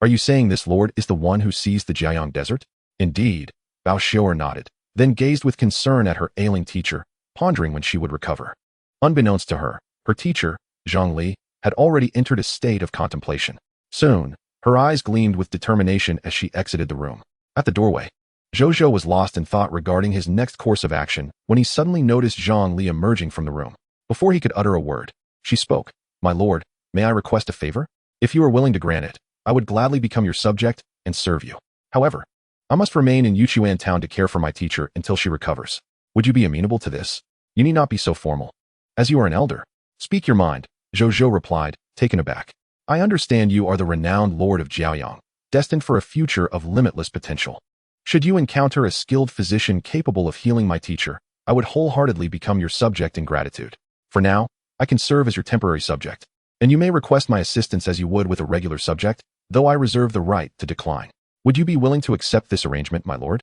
"Are you saying this lord is the one who seized the Jiayang desert?" "Indeed," Bao Xiu'er nodded, then gazed with concern at her ailing teacher, pondering when she would recover. Unbeknownst to her, her teacher, Zhang Li, had already entered a state of contemplation. Soon, her eyes gleamed with determination as she exited the room. At the doorway, Zhou Zhou was lost in thought regarding his next course of action when he suddenly noticed Zhang Li emerging from the room. Before he could utter a word, she spoke. "My lord, may I request a favor? If you are willing to grant it, I would gladly become your subject and serve you. However, I must remain in Yuchuan town to care for my teacher until she recovers. Would you be amenable to this? You need not be so formal. As you are an elder, speak your mind," Zhou Zhou replied, taken aback. "I understand you are the renowned lord of Jiayang, destined for a future of limitless potential. Should you encounter a skilled physician capable of healing my teacher, I would wholeheartedly become your subject in gratitude. For now, I can serve as your temporary subject, and you may request my assistance as you would with a regular subject, though I reserve the right to decline. Would you be willing to accept this arrangement, my lord?"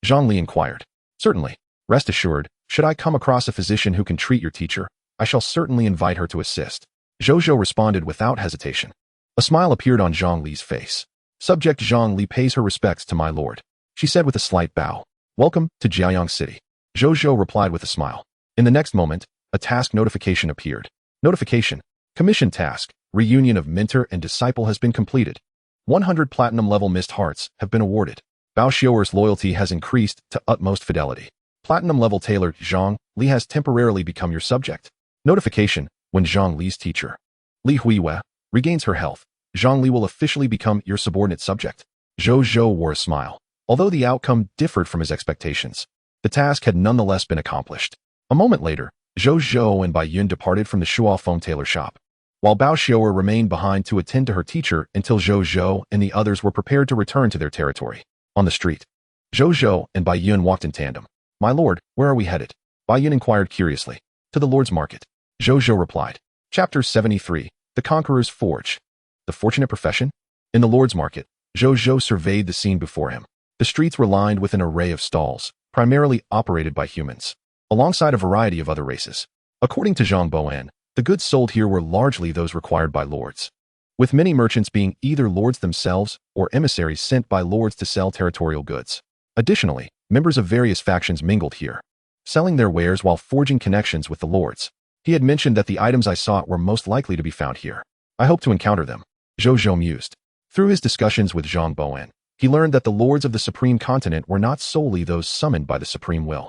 Zhang Li inquired. "Certainly. Rest assured, should I come across a physician who can treat your teacher, I shall certainly invite her to assist." Zhou Zhou responded without hesitation. A smile appeared on Zhang Li's face. "Subject Zhang Li pays her respects to my lord," she said with a slight bow. "Welcome to Jiayang City." Zhou Zhou replied with a smile. In the next moment, a task notification appeared. Notification. Commission task. Reunion of mentor and disciple has been completed. 100 platinum level mist hearts have been awarded. Bao Xiu'er's loyalty has increased to utmost fidelity. Platinum level tailor Zhang Li has temporarily become your subject. Notification. When Zhang Li's teacher, Li Huiwe, regains her health, Zhang Li will officially become your subordinate subject. Zhou Zhou wore a smile. Although the outcome differed from his expectations, the task had nonetheless been accomplished. A moment later, Zhou Zhou and Bai Yun departed from the Shuo foam tailor shop, while Bao Xiu'er remained behind to attend to her teacher until Zhou Zhou and the others were prepared to return to their territory. On the street, Zhou Zhou and Bai Yun walked in tandem. "My lord, where are we headed?" Bai Yun inquired curiously. "To the Lord's Market," Zhou Zhou replied. Chapter 73. The Conqueror's Forge. The fortunate profession? In the Lord's Market, Zhou Zhou surveyed the scene before him. The streets were lined with an array of stalls, primarily operated by humans, alongside a variety of other races. According to Zhang Boan, the goods sold here were largely those required by lords, with many merchants being either lords themselves or emissaries sent by lords to sell territorial goods. Additionally, members of various factions mingled here, selling their wares while forging connections with the lords. He had mentioned that the items I sought were most likely to be found here. I hope to encounter them, Zhou Zhou mused. Through his discussions with Zhang Boan, he learned that the lords of the Supreme Continent were not solely those summoned by the Supreme Will,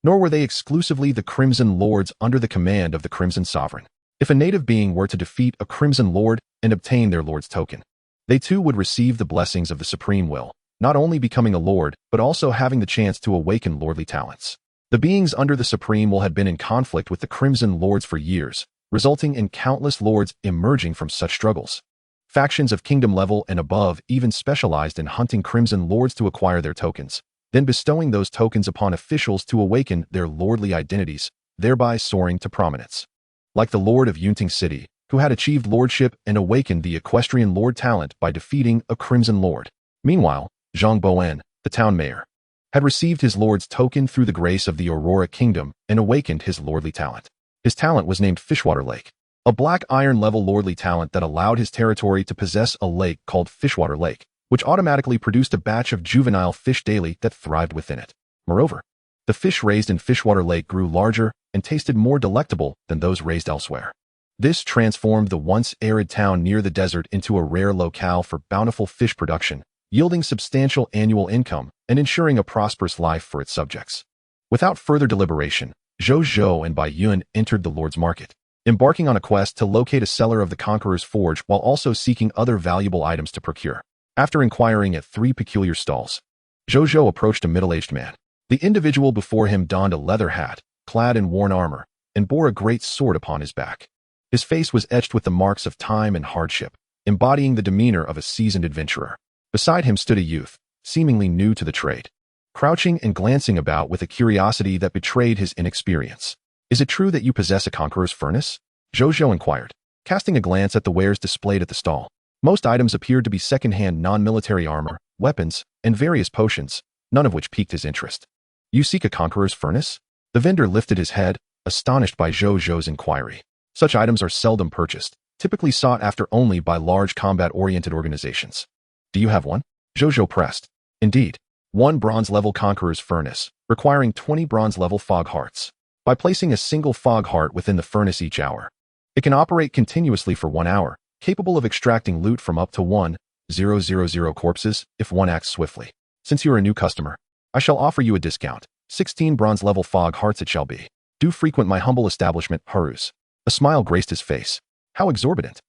nor were they exclusively the Crimson Lords under the command of the Crimson Sovereign. If a native being were to defeat a Crimson Lord and obtain their Lord's token, they too would receive the blessings of the Supreme Will, not only becoming a Lord, but also having the chance to awaken lordly talents. The beings under the Supreme Will had been in conflict with the Crimson Lords for years, resulting in countless lords emerging from such struggles. Factions of kingdom level and above even specialized in hunting Crimson Lords to acquire their tokens, then bestowing those tokens upon officials to awaken their lordly identities, thereby soaring to prominence. Like the Lord of Yunting City, who had achieved lordship and awakened the equestrian lord talent by defeating a Crimson Lord. Meanwhile, Zhang Boan, the town mayor, had received his lord's token through the grace of the Aurora Kingdom and awakened his lordly talent. His talent was named Fishwater Lake, a black iron level lordly talent that allowed his territory to possess a lake called Fishwater Lake, which automatically produced a batch of juvenile fish daily that thrived within it. Moreover, The fish raised in Fishwater Lake grew larger and tasted more delectable than those raised elsewhere. This transformed the once arid town near the desert into a rare locale for bountiful fish production, yielding substantial annual income and ensuring a prosperous life for its subjects. Without further deliberation, Zhou Zhou and Bai Yun entered the Lord's Market, embarking on a quest to locate a seller of the Conqueror's Forge while also seeking other valuable items to procure. After inquiring at 3 peculiar stalls, Zhou Zhou approached a middle-aged man. The individual before him donned a leather hat, clad in worn armor, and bore a great sword upon his back. His face was etched with the marks of time and hardship, embodying the demeanor of a seasoned adventurer. Beside him stood a youth, seemingly new to the trade, crouching and glancing about with a curiosity that betrayed his inexperience. "Is it true that you possess a Conqueror's Furnace?" Zhou Zhou inquired, casting a glance at the wares displayed at the stall. Most items appeared to be second-hand non-military armor, weapons, and various potions, none of which piqued his interest. "You seek a Conqueror's Furnace?" The vendor lifted his head, astonished by Zhou Zhou's inquiry. Such items are seldom purchased, typically sought after only by large combat-oriented organizations. "Do you have one?" Zhou Zhou pressed. "Indeed. 1 bronze-level Conqueror's Furnace, requiring 20 bronze-level fog hearts. By placing a single fog heart within the furnace each hour, it can operate continuously for 1 hour, capable of extracting loot from up to 1,000 corpses if one acts swiftly. Since you are a new customer, I shall offer you a discount. 16 bronze-level fog hearts it shall be. Do frequent my humble establishment, Haruz." A smile graced his face. How exorbitant!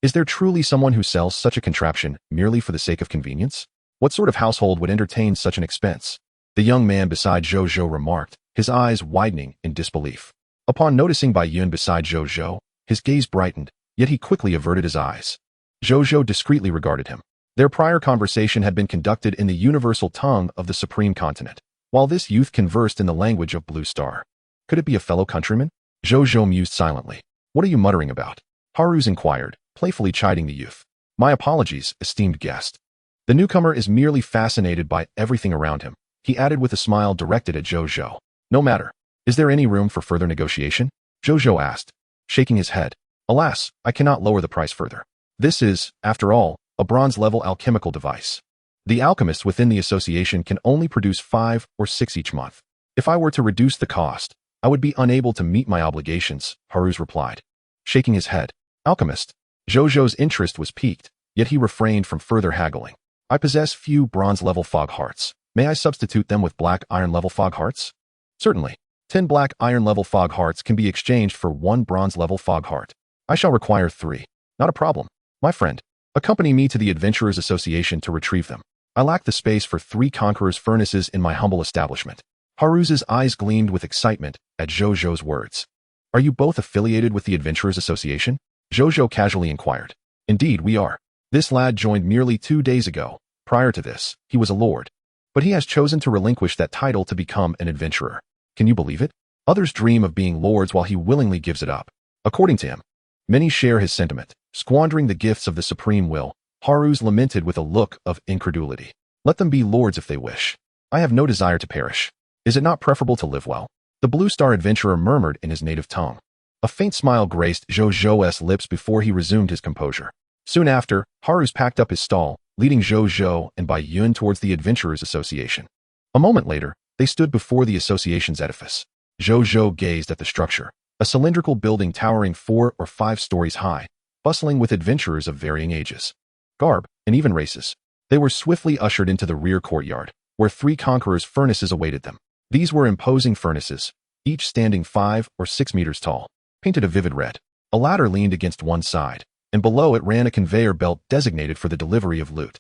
Is there truly someone who sells such a contraption merely for the sake of convenience? What sort of household would entertain such an expense? The young man beside Zhou Zhou remarked, his eyes widening in disbelief. Upon noticing Bai Yun beside Zhou Zhou, his gaze brightened, yet he quickly averted his eyes. Zhou Zhou discreetly regarded him. Their prior conversation had been conducted in the universal tongue of the Supreme Continent, while this youth conversed in the language of Blue Star. Could it be a fellow countryman? Zhou Zhou mused silently. "What are you muttering about?" Haruz inquired, playfully chiding the youth. "My apologies, esteemed guest." The newcomer is merely fascinated by everything around him, he added with a smile directed at Zhou Zhou. "No matter. Is there any room for further negotiation?" Zhou Zhou asked, shaking his head. "Alas, I cannot lower the price further. This is, after all, a bronze-level alchemical device. The alchemists within the association can only produce 5 or 6 each month. If I were to reduce the cost, I would be unable to meet my obligations," Haruz replied, shaking his head. "Alchemist?" Zhou Zhou's interest was piqued, yet he refrained from further haggling. "I possess few bronze-level fog hearts. May I substitute them with black iron-level fog hearts?" "Certainly. 10 black iron-level fog hearts can be exchanged for 1 bronze-level fog heart. I shall require 3. "Not a problem. My friend, accompany me to the Adventurers Association to retrieve them. I lack the space for 3 Conqueror's Furnaces in my humble establishment." Haruz's eyes gleamed with excitement at Zhou Zhou's words. "Are you both affiliated with the Adventurers Association?" Zhou Zhou casually inquired. "Indeed, we are. This lad joined merely 2 days ago. Prior to this, he was a lord. But he has chosen to relinquish that title to become an adventurer. Can you believe it? Others dream of being lords while he willingly gives it up. According to him, many share his sentiment. Squandering the gifts of the supreme will, Haruz lamented with a look of incredulity. Let them be lords if they wish. I have no desire to perish. Is it not preferable to live well?" The Blue Star adventurer murmured in his native tongue. A faint smile graced Zhou Zhou's lips before he resumed his composure. Soon after, Haruz packed up his stall, leading Zhou Zhou and Bai Yun towards the Adventurers Association. A moment later, they stood before the association's edifice. Zhou Zhou gazed at the structure, a cylindrical building towering 4 or 5 stories high, bustling with adventurers of varying ages, garb, and even races. They were swiftly ushered into the rear courtyard, where 3 Conqueror's Furnaces awaited them. These were imposing furnaces, each standing 5 or 6 meters tall, painted a vivid red. A ladder leaned against one side, and below it ran a conveyor belt designated for the delivery of loot.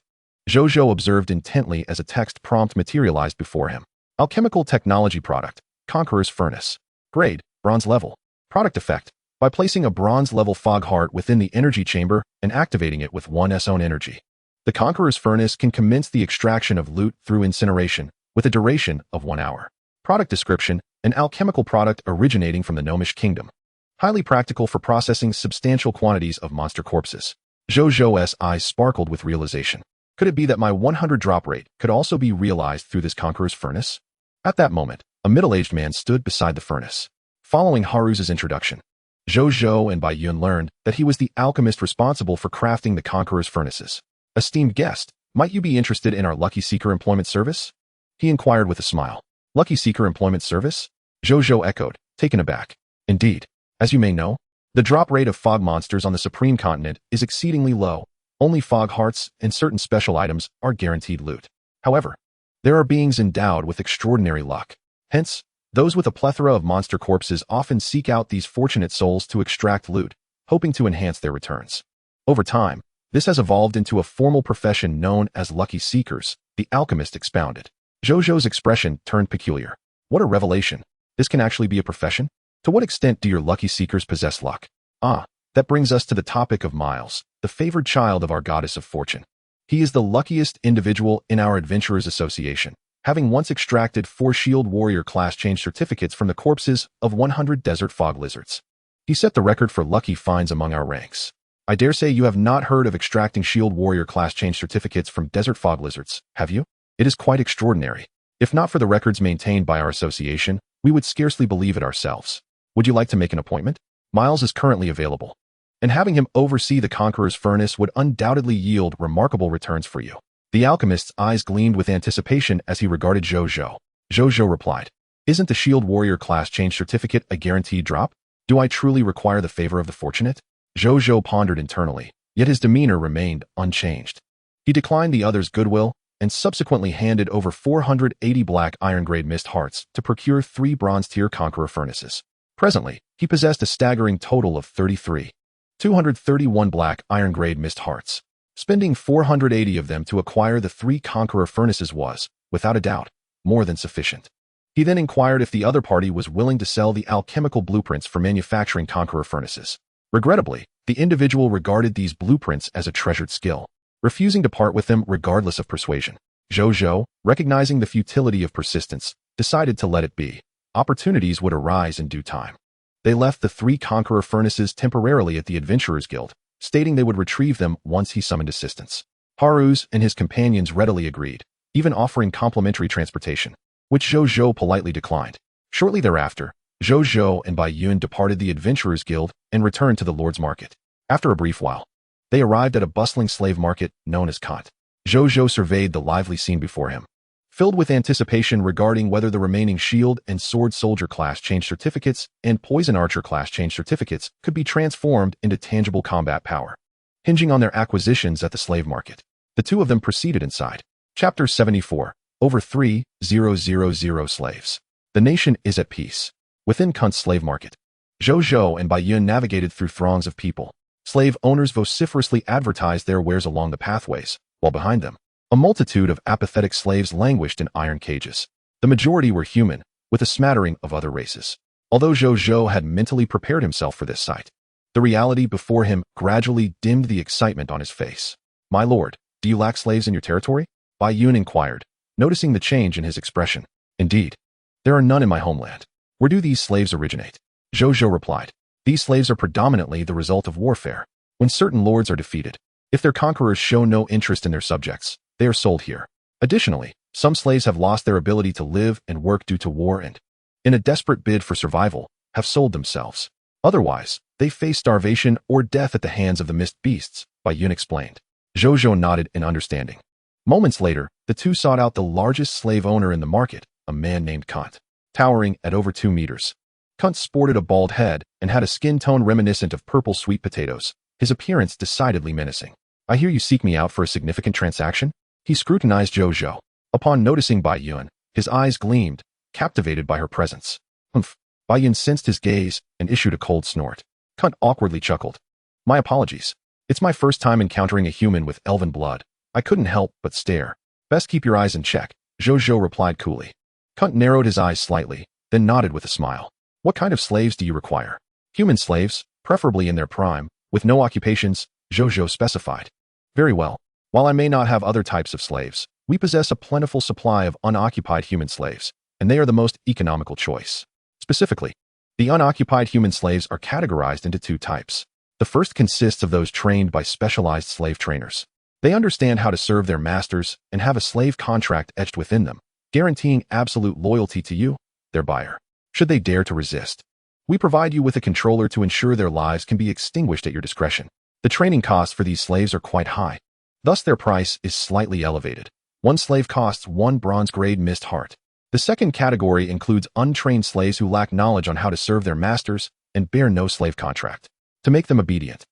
Zhou Zhou observed intently as a text prompt materialized before him. Alchemical technology product, Conqueror's Furnace. Grade, bronze level. Product effect, by placing a bronze-level fog heart within the energy chamber and activating it with one's own energy. The Conqueror's Furnace can commence the extraction of loot through incineration, with a duration of 1 hour. Product description, an alchemical product originating from the Gnomish Kingdom. Highly practical for processing substantial quantities of monster corpses. Zhou Zhou's eyes sparkled with realization. Could it be that my 100 drop rate could also be realized through this Conqueror's Furnace? At that moment, a middle-aged man stood beside the furnace. Following Haruz's introduction, Zhou Zhou and Bai Yun learned that he was the alchemist responsible for crafting the Conqueror's Furnaces. "Esteemed guest, might you be interested in our Lucky Seeker employment service?" he inquired with a smile. Lucky Seeker Employment Service? Zhou Zhou echoed, taken aback. Indeed. As you may know, the drop rate of fog monsters on the Supreme Continent is exceedingly low. Only fog hearts and certain special items are guaranteed loot. However, there are beings endowed with extraordinary luck. Hence, those with a plethora of monster corpses often seek out these fortunate souls to extract loot, hoping to enhance their returns. Over time, this has evolved into a formal profession known as Lucky Seekers, the alchemist expounded. Zhou Zhou's expression turned peculiar. What a revelation. This can actually be a profession? To what extent do your Lucky Seekers possess luck? Ah, that brings us to the topic of Miles, the favored child of our goddess of fortune. He is the luckiest individual in our Adventurers Association, having once extracted 4 Shield Warrior class change certificates from the corpses of 100 desert fog lizards. He set the record for lucky finds among our ranks. I dare say you have not heard of extracting Shield Warrior class change certificates from desert fog lizards, have you? It is quite extraordinary. If not for the records maintained by our association, we would scarcely believe it ourselves. Would you like to make an appointment? Miles is currently available, and having him oversee the Conqueror's Furnace would undoubtedly yield remarkable returns for you. The alchemist's eyes gleamed with anticipation as he regarded Zhou Zhou. Zhou Zhou replied, "Isn't the Shield Warrior class change certificate a guaranteed drop? Do I truly require the favor of the fortunate?" Zhou Zhou pondered internally, yet his demeanor remained unchanged. He declined the other's goodwill and subsequently handed over 480 black iron-grade mist hearts to procure 3 bronze-tier Conqueror furnaces. Presently, he possessed a staggering total of 231 black iron-grade mist hearts. Spending 480 of them to acquire the 3 Conqueror furnaces was, without a doubt, more than sufficient. He then inquired if the other party was willing to sell the alchemical blueprints for manufacturing Conqueror furnaces. Regrettably, the individual regarded these blueprints as a treasured skill, refusing to part with them regardless of persuasion. Zhou Zhou, recognizing the futility of persistence, decided to let it be. Opportunities would arise in due time. They left the 3 Conqueror furnaces temporarily at the Adventurers Guild, stating they would retrieve them once he summoned assistance. Haruz and his companions readily agreed, even offering complimentary transportation, which Zhou Zhou politely declined. Shortly thereafter, Zhou Zhou and Bai Yun departed the Adventurers Guild and returned to the Lord's Market. After a brief while, they arrived at a bustling slave market known as Kant. Zhou Zhou surveyed the lively scene before him, filled with anticipation regarding whether the remaining Shield and Sword Soldier class change certificates and Poison Archer class change certificates could be transformed into tangible combat power. Hinging on their acquisitions at the slave market, the two of them proceeded inside. Chapter 74, Over 3,000 Slaves. The nation is at peace. Within Kant's slave market, Zhou Zhou and Bai Yun navigated through throngs of people. Slave owners vociferously advertised their wares along the pathways, while behind them, a multitude of apathetic slaves languished in iron cages. The majority were human, with a smattering of other races. Although Zhou Zhou had mentally prepared himself for this sight, the reality before him gradually dimmed the excitement on his face. "My lord, do you lack slaves in your territory?" Bai Yun inquired, noticing the change in his expression. "Indeed, there are none in my homeland. Where do these slaves originate?" Zhou Zhou replied, "These slaves are predominantly the result of warfare. When certain lords are defeated, if their conquerors show no interest in their subjects, they are sold here. Additionally, some slaves have lost their ability to live and work due to war and, in a desperate bid for survival, have sold themselves. Otherwise, they face starvation or death at the hands of the mist beasts," Bai Yun explained. Zhou Zhou nodded in understanding. Moments later, the two sought out the largest slave owner in the market, a man named Kant. Towering at over 2 meters, Kant sported a bald head and had a skin tone reminiscent of purple sweet potatoes, his appearance decidedly menacing. "I hear you seek me out for a significant transaction?" He scrutinized Zhou Zhou. Upon noticing Bai Yun, his eyes gleamed, captivated by her presence. "Humph." Bai Yun sensed his gaze and issued a cold snort. Kant awkwardly chuckled. "My apologies. It's my first time encountering a human with elven blood. I couldn't help but stare." "Best keep your eyes in check," Zhou Zhou replied coolly. Kant narrowed his eyes slightly, then nodded with a smile. "What kind of slaves do you require?" "Human slaves, preferably in their prime, with no occupations," Zhou Zhou specified. "Very well. While I may not have other types of slaves, we possess a plentiful supply of unoccupied human slaves, and they are the most economical choice. Specifically, the unoccupied human slaves are categorized into 2 types. The first consists of those trained by specialized slave trainers. They understand how to serve their masters and have a slave contract etched within them, guaranteeing absolute loyalty to you, their buyer, should they dare to resist. We provide you with a controller to ensure their lives can be extinguished at your discretion. The training costs for these slaves are quite high. Thus their price is slightly elevated. 1 slave costs 1 bronze-grade mist heart. The second category includes untrained slaves who lack knowledge on how to serve their masters and bear no slave contract. To make them obedient,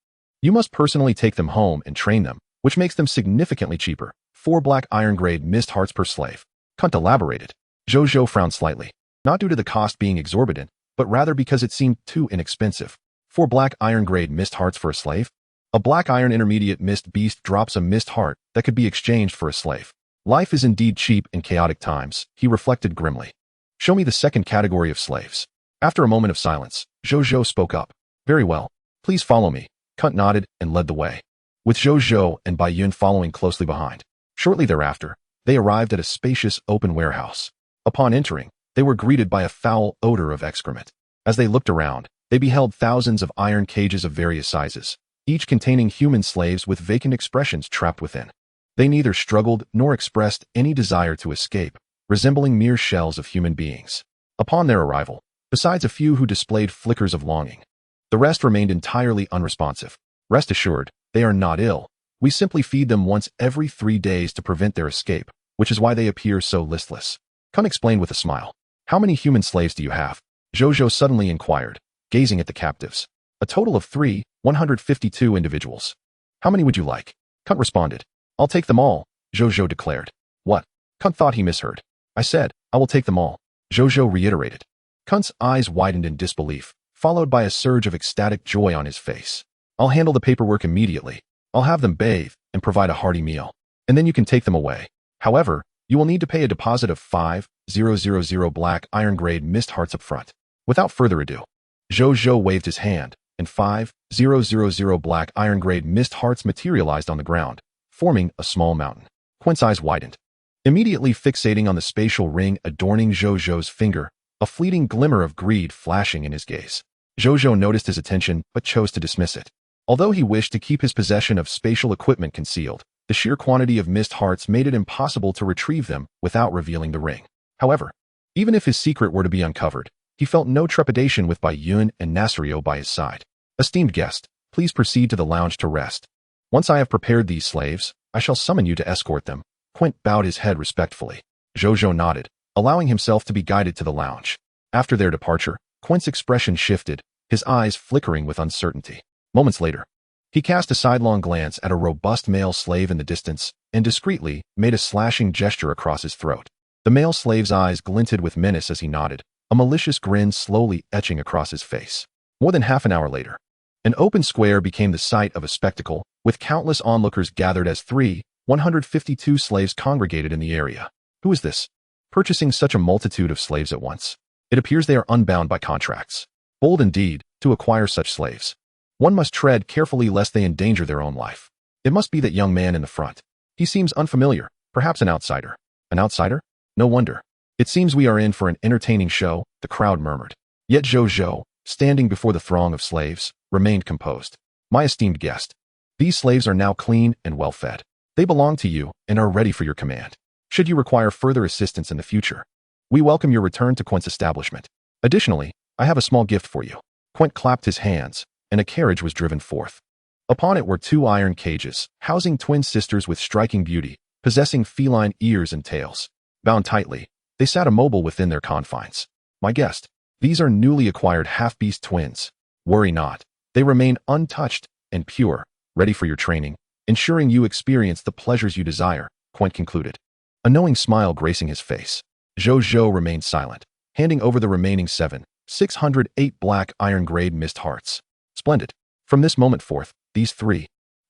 you must personally take them home and train them, which makes them significantly cheaper. 4 black iron grade mist hearts per slave. Kunt elaborated. Zhou Zhou frowned slightly, not due to the cost being exorbitant, but rather because it seemed too inexpensive. 4 black iron grade mist hearts for a slave? A black iron intermediate mist beast drops a mist heart that could be exchanged for a slave. Life is indeed cheap in chaotic times, he reflected grimly. Show me the second category of slaves. After a moment of silence, Zhou Zhou spoke up. Very well. Please follow me. Kunt nodded and led the way, with Zhou Zhou and Bai Yun following closely behind. Shortly thereafter, they arrived at a spacious open warehouse. Upon entering, they were greeted by a foul odor of excrement. As they looked around, they beheld thousands of iron cages of various sizes, each containing human slaves with vacant expressions trapped within. They neither struggled nor expressed any desire to escape, resembling mere shells of human beings. Upon their arrival, besides a few who displayed flickers of longing, the rest remained entirely unresponsive. Rest assured, they are not ill. We simply feed them once every 3 days to prevent their escape, which is why they appear so listless. Kun explained with a smile. How many human slaves do you have? Zhou Zhou suddenly inquired, gazing at the captives. A total of 152 individuals. How many would you like? Kun responded. I'll take them all, Zhou Zhou declared. What? Kun thought he misheard. I said, I will take them all, Zhou Zhou reiterated. Kun's eyes widened in disbelief, followed by a surge of ecstatic joy on his face. I'll handle the paperwork immediately. I'll have them bathe and provide a hearty meal, and then you can take them away. However, you will need to pay a deposit of 5,000 black iron grade mist hearts up front. Without further ado, Zhou Zhou waved his hand, and 5,000 black iron grade mist hearts materialized on the ground, forming a small mountain. Quint's eyes widened, immediately fixating on the spatial ring adorning Zhou Zhou's finger, a fleeting glimmer of greed flashing in his gaze. Zhou Zhou noticed his attention but chose to dismiss it. Although he wished to keep his possession of spatial equipment concealed, the sheer quantity of mist hearts made it impossible to retrieve them without revealing the ring. However, even if his secret were to be uncovered, he felt no trepidation with Bai Yun and Nasrio by his side. Esteemed guest, please proceed to the lounge to rest. Once I have prepared these slaves, I shall summon you to escort them. Quint bowed his head respectfully. Zhou Zhou nodded, allowing himself to be guided to the lounge. After their departure, Quint's expression shifted, his eyes flickering with uncertainty. Moments later, he cast a sidelong glance at a robust male slave in the distance and discreetly made a slashing gesture across his throat. The male slave's eyes glinted with menace as he nodded, a malicious grin slowly etching across his face. More than half an hour later, an open square became the site of a spectacle, with countless onlookers gathered as 152 slaves congregated in the area. Who is this, purchasing such a multitude of slaves at once? It appears they are unbound by contracts. Bold indeed, to acquire such slaves. One must tread carefully lest they endanger their own life. It must be that young man in the front. He seems unfamiliar, perhaps an outsider. An outsider? No wonder. It seems we are in for an entertaining show, the crowd murmured. Yet Zhou Zhou, standing before the throng of slaves, remained composed. My esteemed guest, these slaves are now clean and well fed. They belong to you and are ready for your command. Should you require further assistance in the future, we welcome your return to Quint's establishment. Additionally, I have a small gift for you. Quint clapped his hands, and a carriage was driven forth. Upon it were 2 iron cages, housing twin sisters with striking beauty, possessing feline ears and tails. Bound tightly, they sat immobile within their confines. My guest, these are newly acquired half-beast twins. Worry not, they remain untouched and pure, ready for your training, ensuring you experience the pleasures you desire, Quint concluded. A knowing smile gracing his face. Zhou Zhou remained silent, handing over the remaining 608 black iron grade mist hearts. Splendid. From this moment forth, these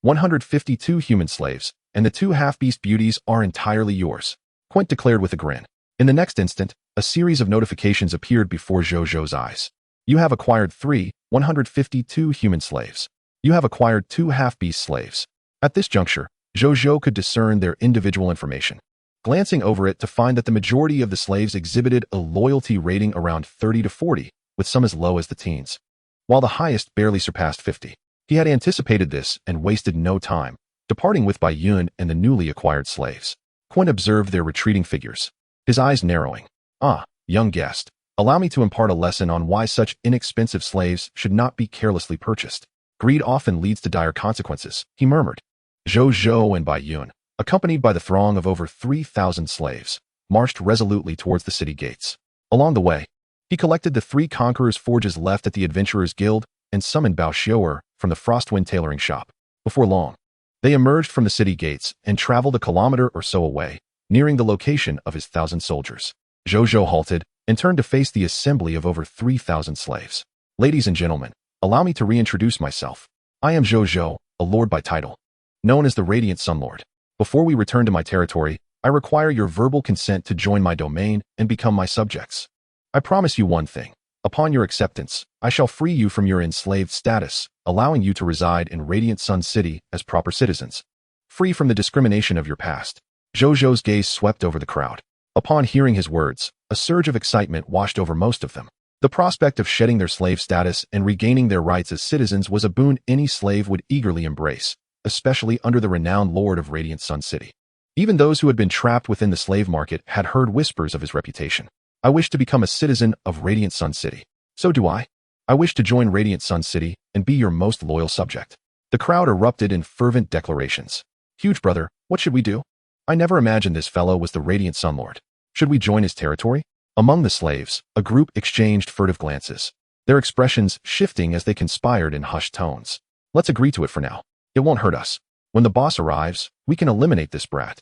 152 human slaves and the 2 half-beast beauties are entirely yours, Quint declared with a grin. In the next instant, a series of notifications appeared before Zhou Zhou's eyes. You have acquired 152 human slaves. You have acquired 2 half-beast slaves. At this juncture, Zhou Zhou could discern their individual information, glancing over it to find that the majority of the slaves exhibited a loyalty rating around 30 to 40, with some as low as the teens, while the highest barely surpassed 50. He had anticipated this and wasted no time, departing with Bai Yun and the newly acquired slaves. Quint observed their retreating figures, his eyes narrowing. Ah, young guest, allow me to impart a lesson on why such inexpensive slaves should not be carelessly purchased. Greed often leads to dire consequences, he murmured. Zhou Zhou and Bai Yun, accompanied by the throng of over 3,000 slaves, marched resolutely towards the city gates. Along the way, he collected the 3 conquerors' forges left at the Adventurers' Guild and summoned Bao Xiu'er from the Frostwind tailoring shop. Before long, they emerged from the city gates and traveled a kilometer or so away, nearing the location of his 1,000 soldiers. Zhou Zhou halted and turned to face the assembly of over 3,000 slaves. Ladies and gentlemen, allow me to reintroduce myself. I am Zhou Zhou, a lord by title, known as the Radiant Sunlord. Before we return to my territory, I require your verbal consent to join my domain and become my subjects. I promise you one thing. Upon your acceptance, I shall free you from your enslaved status, allowing you to reside in Radiant Sun City as proper citizens, free from the discrimination of your past. Zhou Zhou's gaze swept over the crowd. Upon hearing his words, a surge of excitement washed over most of them. The prospect of shedding their slave status and regaining their rights as citizens was a boon any slave would eagerly embrace, especially under the renowned lord of Radiant Sun City. Even those who had been trapped within the slave market had heard whispers of his reputation. I wish to become a citizen of Radiant Sun City. So do I. I wish to join Radiant Sun City and be your most loyal subject. The crowd erupted in fervent declarations. Huge brother, what should we do? I never imagined this fellow was the Radiant Sunlord. Should we join his territory? Among the slaves, a group exchanged furtive glances, their expressions shifting as they conspired in hushed tones. Let's agree to it for now. It won't hurt us. When the boss arrives, we can eliminate this brat.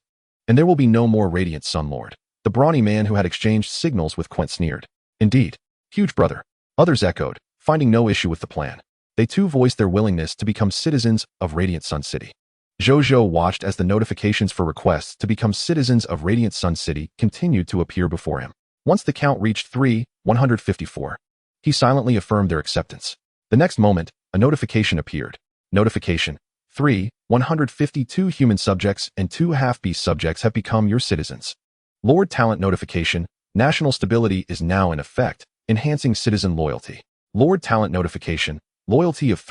And there will be no more Radiant Sunlord. The brawny man who had exchanged signals with Quent sneered. Indeed. Huge brother. Others echoed, finding no issue with the plan. They too voiced their willingness to become citizens of Radiant Sun City. Zhou Zhou watched as the notifications for requests to become citizens of Radiant Sun City continued to appear before him. Once the count reached 154, he silently affirmed their acceptance. The next moment, a notification appeared. Notification: 152 human subjects and 2 half-beast subjects have become your citizens. Lord Talent notification: national stability is now in effect, enhancing citizen loyalty. Lord Talent notification: loyalty of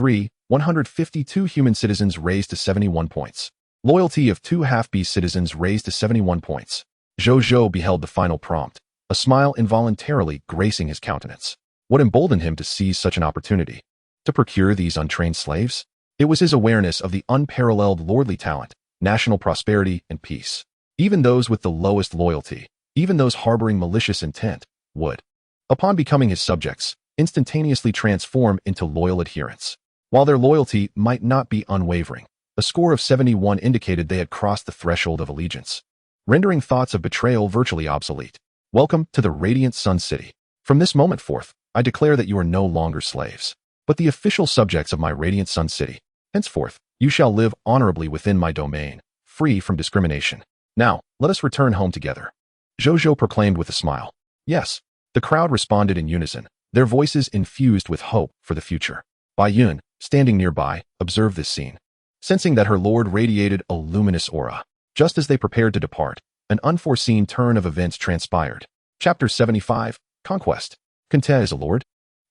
152 human citizens raised to 71 points. Loyalty of 2 half-beast citizens raised to 71 points. Zhou Zhou beheld the final prompt, a smile involuntarily gracing his countenance. What emboldened him to seize such an opportunity? To procure these untrained slaves? It was his awareness of the unparalleled lordly talent, national prosperity, and peace. Even those with the lowest loyalty, even those harboring malicious intent, would, upon becoming his subjects, instantaneously transform into loyal adherents. While their loyalty might not be unwavering, a score of 71 indicated they had crossed the threshold of allegiance, rendering thoughts of betrayal virtually obsolete. Welcome to the Radiant Sun City. From this moment forth, I declare that you are no longer slaves, but the official subjects of my Radiant Sun City. Henceforth, you shall live honorably within my domain, free from discrimination. Now, let us return home together. Zhou Zhou proclaimed with a smile. Yes. The crowd responded in unison, their voices infused with hope for the future. Bai Yun, standing nearby, observed this scene. Sensing that her lord radiated a luminous aura. Just as they prepared to depart, an unforeseen turn of events transpired. Chapter 75, Conquest. Conte is a lord.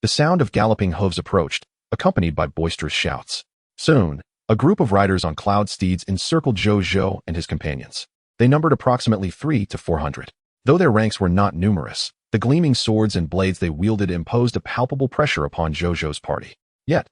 The sound of galloping hooves approached, accompanied by boisterous shouts. Soon, a group of riders on cloud steeds encircled Zhou Zhou and his companions. They numbered approximately 300 to 400. Though their ranks were not numerous, the gleaming swords and blades they wielded imposed a palpable pressure upon Zhou Zhou's party. Yet,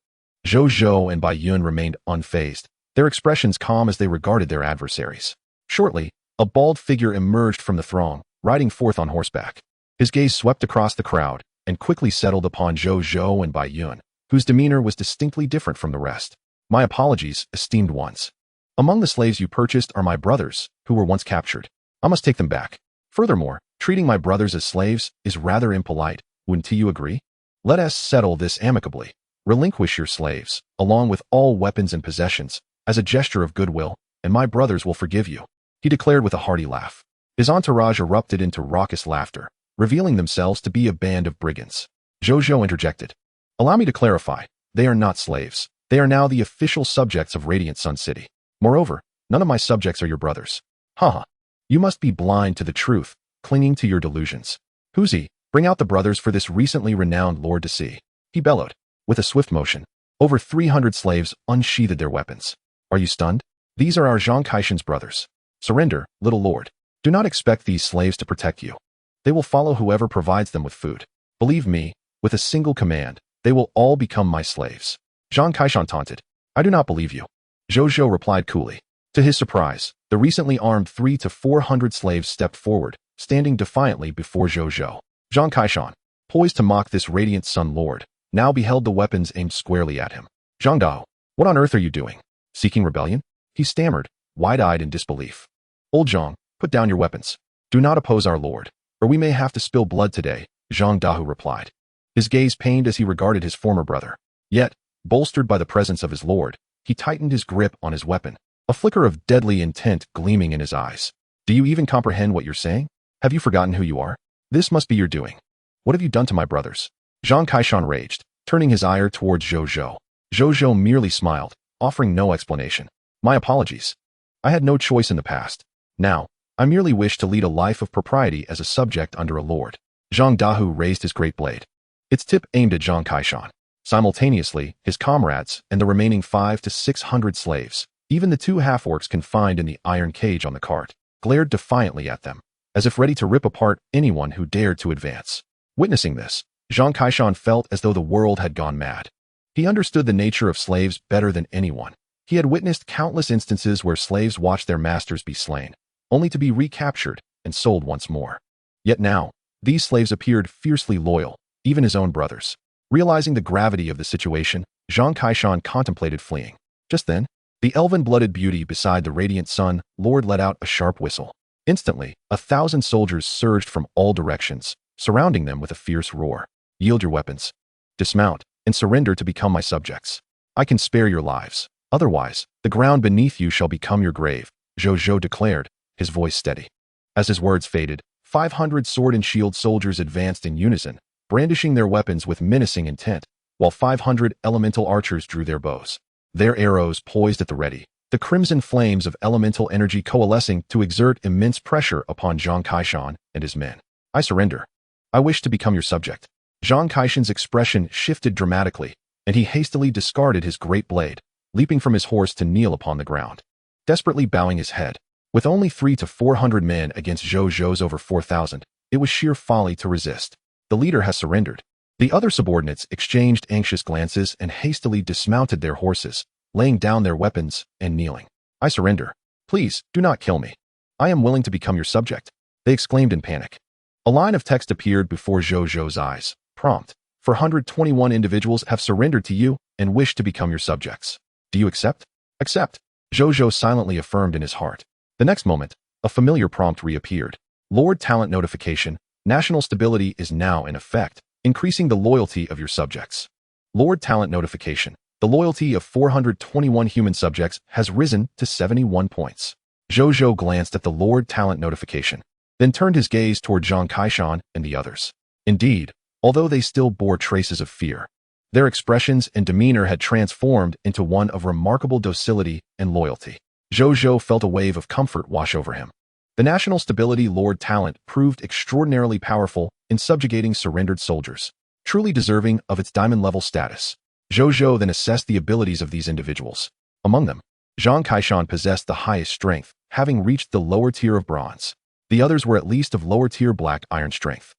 Zhou Zhou and Bai Yun remained unfazed, their expressions calm as they regarded their adversaries. Shortly, a bald figure emerged from the throng, riding forth on horseback. His gaze swept across the crowd and quickly settled upon Zhou Zhou and Bai Yun, whose demeanor was distinctly different from the rest. My apologies, esteemed ones. Among the slaves you purchased are my brothers, who were once captured. I must take them back. Furthermore, treating my brothers as slaves is rather impolite, wouldn't you agree? Let us settle this amicably. Relinquish your slaves, along with all weapons and possessions, as a gesture of goodwill, and my brothers will forgive you, he declared with a hearty laugh. His entourage erupted into raucous laughter, revealing themselves to be a band of brigands. Zhou Zhou interjected. Allow me to clarify, they are not slaves. They are now the official subjects of Radiant Sun City. Moreover, none of my subjects are your brothers. Haha. You must be blind to the truth, clinging to your delusions. Huzi, bring out the brothers for this recently renowned lord to see. He bellowed. With a swift motion, over 300 slaves unsheathed their weapons. Are you stunned? These are our Zhang Kaishan's brothers. Surrender, little lord. Do not expect these slaves to protect you. They will follow whoever provides them with food. Believe me, with a single command, they will all become my slaves. Zhang Kaishan taunted. I do not believe you. Zhou Zhou replied coolly. To his surprise, the recently armed 300 to 400 slaves stepped forward, standing defiantly before Zhou Zhou. Zhang Kaishan, poised to mock this radiant Sun Lord, now beheld the weapons aimed squarely at him. Zhang Dao, what on earth are you doing? Seeking rebellion? He stammered, wide-eyed in disbelief. Old Zhang, put down your weapons. Do not oppose our lord, or we may have to spill blood today, Zhang Dao replied. His gaze pained as he regarded his former brother. Yet, bolstered by the presence of his lord, he tightened his grip on his weapon, a flicker of deadly intent gleaming in his eyes. Do you even comprehend what you're saying? Have you forgotten who you are? This must be your doing. What have you done to my brothers? Zhang Kaishan raged, turning his ire towards Zhou Zhou. Zhou Zhou merely smiled, offering no explanation. My apologies. I had no choice in the past. Now, I merely wish to lead a life of propriety as a subject under a lord. Zhang Dahu raised his great blade, its tip aimed at Zhang Kaishan. Simultaneously, his comrades and the remaining 500 to 600 slaves, even the 2 half-orcs confined in the iron cage on the cart, glared defiantly at them, as if ready to rip apart anyone who dared to advance. Witnessing this, Zhang Kaishan felt as though the world had gone mad. He understood the nature of slaves better than anyone. He had witnessed countless instances where slaves watched their masters be slain, only to be recaptured and sold once more. Yet now, these slaves appeared fiercely loyal, even his own brothers. Realizing the gravity of the situation, Zhang Kaishan contemplated fleeing. Just then, the elven-blooded beauty beside the radiant sun lord let out a sharp whistle. Instantly, 1,000 soldiers surged from all directions, surrounding them with a fierce roar. Yield your weapons. Dismount, and surrender to become my subjects. I can spare your lives. Otherwise, the ground beneath you shall become your grave, Zhou Zhou declared, his voice steady. As his words faded, 500 sword and shield soldiers advanced in unison, brandishing their weapons with menacing intent, while 500 elemental archers drew their bows, their arrows poised at the ready, the crimson flames of elemental energy coalescing to exert immense pressure upon Zhang Kaishan and his men. I surrender. I wish to become your subject. Zhang Kaishan's expression shifted dramatically, and he hastily discarded his great blade, leaping from his horse to kneel upon the ground, desperately bowing his head. With only 300 to 400 men against Zhou Zhou's over 4,000, it was sheer folly to resist. The leader has surrendered. The other subordinates exchanged anxious glances and hastily dismounted their horses, laying down their weapons and kneeling. I surrender. Please, do not kill me. I am willing to become your subject, they exclaimed in panic. A line of text appeared before Zhou Zhou's eyes. Prompt. 421 individuals have surrendered to you and wish to become your subjects. Do you accept? Accept, Zhou Zhou silently affirmed in his heart. The next moment, a familiar prompt reappeared. Lord Talent Notification. National stability is now in effect, increasing the loyalty of your subjects. Lord Talent Notification. The loyalty of 421 human subjects has risen to 71 points. Zhou Zhou glanced at the Lord Talent Notification, then turned his gaze toward Zhang Kaishan and the others. Indeed, although they still bore traces of fear, their expressions and demeanor had transformed into one of remarkable docility and loyalty. Zhou Zhou felt a wave of comfort wash over him. The National Stability Lord Talent proved extraordinarily powerful in subjugating surrendered soldiers, truly deserving of its diamond-level status. Zhou Zhou then assessed the abilities of these individuals. Among them, Zhang Kaishan possessed the highest strength, having reached the lower tier of bronze. The others were at least of lower-tier black iron strength.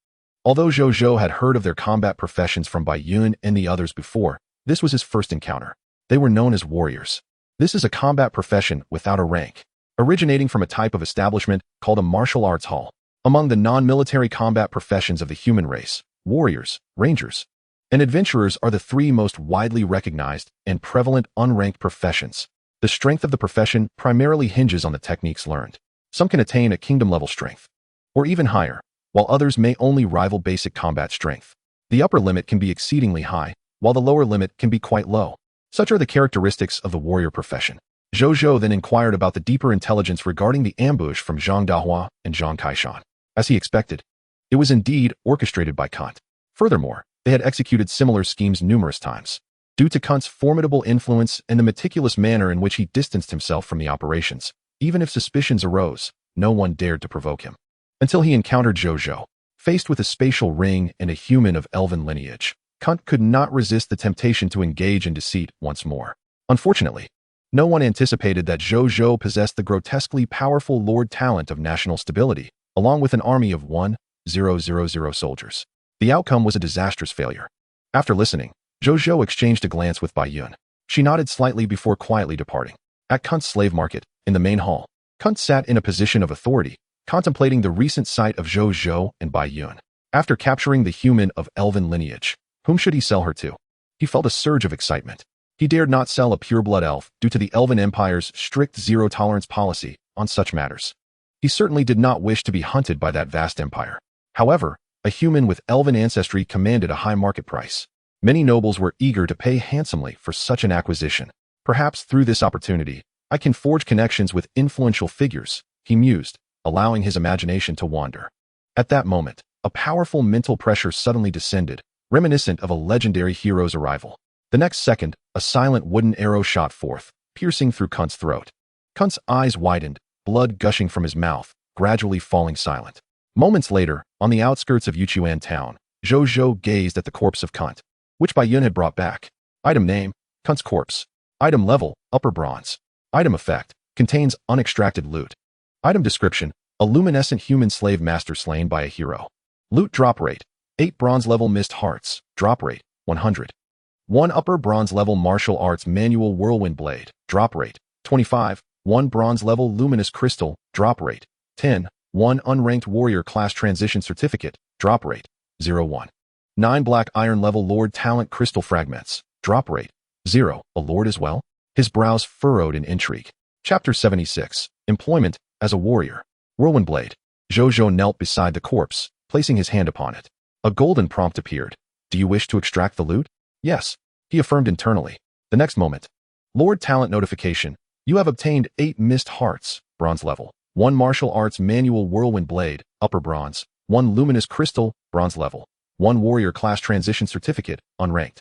Although Zhou Zhou had heard of their combat professions from Bai Yun and the others before, this was his first encounter. They were known as warriors. This is a combat profession without a rank, originating from a type of establishment called a martial arts hall. Among the non-military combat professions of the human race, warriors, rangers, and adventurers are the 3 most widely recognized and prevalent unranked professions. The strength of the profession primarily hinges on the techniques learned. Some can attain a kingdom-level strength, or even higher, while others may only rival basic combat strength. The upper limit can be exceedingly high, while the lower limit can be quite low. Such are the characteristics of the warrior profession. Zhou Zhou then inquired about the deeper intelligence regarding the ambush from Zhang Dahua and Zhang Kaishan. As he expected, it was indeed orchestrated by Kant. Furthermore, they had executed similar schemes numerous times. Due to Kant's formidable influence and the meticulous manner in which he distanced himself from the operations, even if suspicions arose, no one dared to provoke him. Until he encountered Zhou Zhou. Faced with a spatial ring and a human of elven lineage, Kant could not resist the temptation to engage in deceit once more. Unfortunately, no one anticipated that Zhou Zhou possessed the grotesquely powerful Lord Talent of national stability, along with an army of 1,000 soldiers. The outcome was a disastrous failure. After listening, Zhou Zhou exchanged a glance with Bai Yun. She nodded slightly before quietly departing. At Kant's slave market, in the main hall, Kant sat in a position of authority, contemplating the recent sight of Zhou Zhou and Bai Yun. After capturing the human of elven lineage, whom should he sell her to? He felt a surge of excitement. He dared not sell a pureblood elf due to the Elven Empire's strict zero-tolerance policy on such matters. He certainly did not wish to be hunted by that vast empire. However, a human with elven ancestry commanded a high market price. Many nobles were eager to pay handsomely for such an acquisition. Perhaps through this opportunity, I can forge connections with influential figures, he mused, allowing his imagination to wander. At that moment, a powerful mental pressure suddenly descended, reminiscent of a legendary hero's arrival. The next second, a silent wooden arrow shot forth, piercing through Kunt's throat. Kunt's eyes widened, blood gushing from his mouth, gradually falling silent. Moments later, on the outskirts of Yuchuan town, Zhou Zhou gazed at the corpse of Kunt, which Bai Yun had brought back. Item name, Kunt's corpse. Item level, upper bronze. Item effect, contains unextracted loot. Item description, a luminescent human slave master slain by a hero. Loot drop rate, 8 bronze level mist hearts, drop rate, 100. 1 upper bronze level martial arts manual whirlwind blade, drop rate, 25. 1 bronze level luminous crystal, drop rate, 10. 1 unranked warrior class transition certificate, drop rate, 01. 9 black iron level lord talent crystal fragments, drop rate, 0. A lord as well? His brows furrowed in intrigue. Chapter 76. Employment as a warrior. Whirlwind blade. Zhou Zhou knelt beside the corpse, placing his hand upon it. A golden prompt appeared. Do you wish to extract the loot? Yes, he affirmed internally. The next moment. Lord talent notification. You have obtained 8 mist hearts, bronze level. 1 martial arts manual whirlwind blade, upper bronze. 1 luminous crystal, bronze level. 1 warrior class transition certificate, unranked.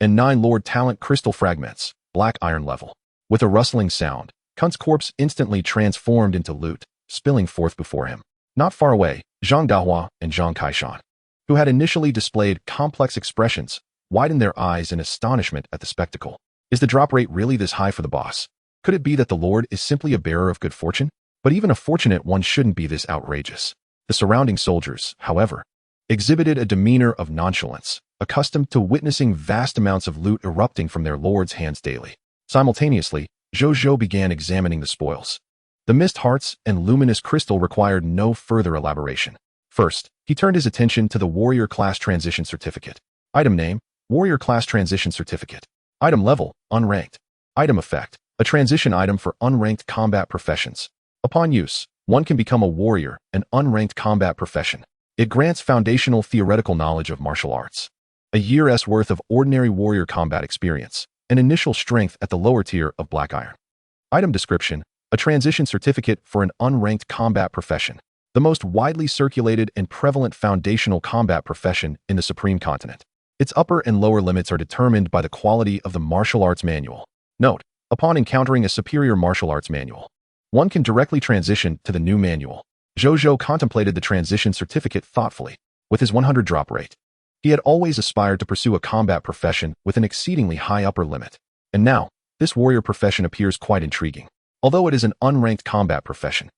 And 9 lord talent crystal fragments, black iron level. With a rustling sound, Kunt's corpse instantly transformed into loot, spilling forth before him. Not far away, Zhang Dahua and Zhang Kaishan, who had initially displayed complex expressions, widened their eyes in astonishment at the spectacle. Is the drop rate really this high for the boss? Could it be that the Lord is simply a bearer of good fortune? But even a fortunate one shouldn't be this outrageous. The surrounding soldiers, however, exhibited a demeanor of nonchalance, accustomed to witnessing vast amounts of loot erupting from their lord's hands daily. Simultaneously, Zhou Zhou began examining the spoils. The mist hearts and luminous crystal required no further elaboration. First, he turned his attention to the warrior class transition certificate. Item name, warrior class transition certificate. Item level, unranked. Item effect, a transition item for unranked combat professions. Upon use, one can become a warrior, an unranked combat profession. It grants foundational theoretical knowledge of martial arts, a year's worth of ordinary warrior combat experience, and initial strength at the lower tier of black iron. Item description, a transition certificate for an unranked combat profession, the most widely circulated and prevalent foundational combat profession in the Supreme Continent. Its upper and lower limits are determined by the quality of the martial arts manual. Note, upon encountering a superior martial arts manual, one can directly transition to the new manual. Zhou Zhou contemplated the transition certificate thoughtfully. With his 100 drop rate, he had always aspired to pursue a combat profession with an exceedingly high upper limit. And now, this warrior profession appears quite intriguing, although it is an unranked combat profession.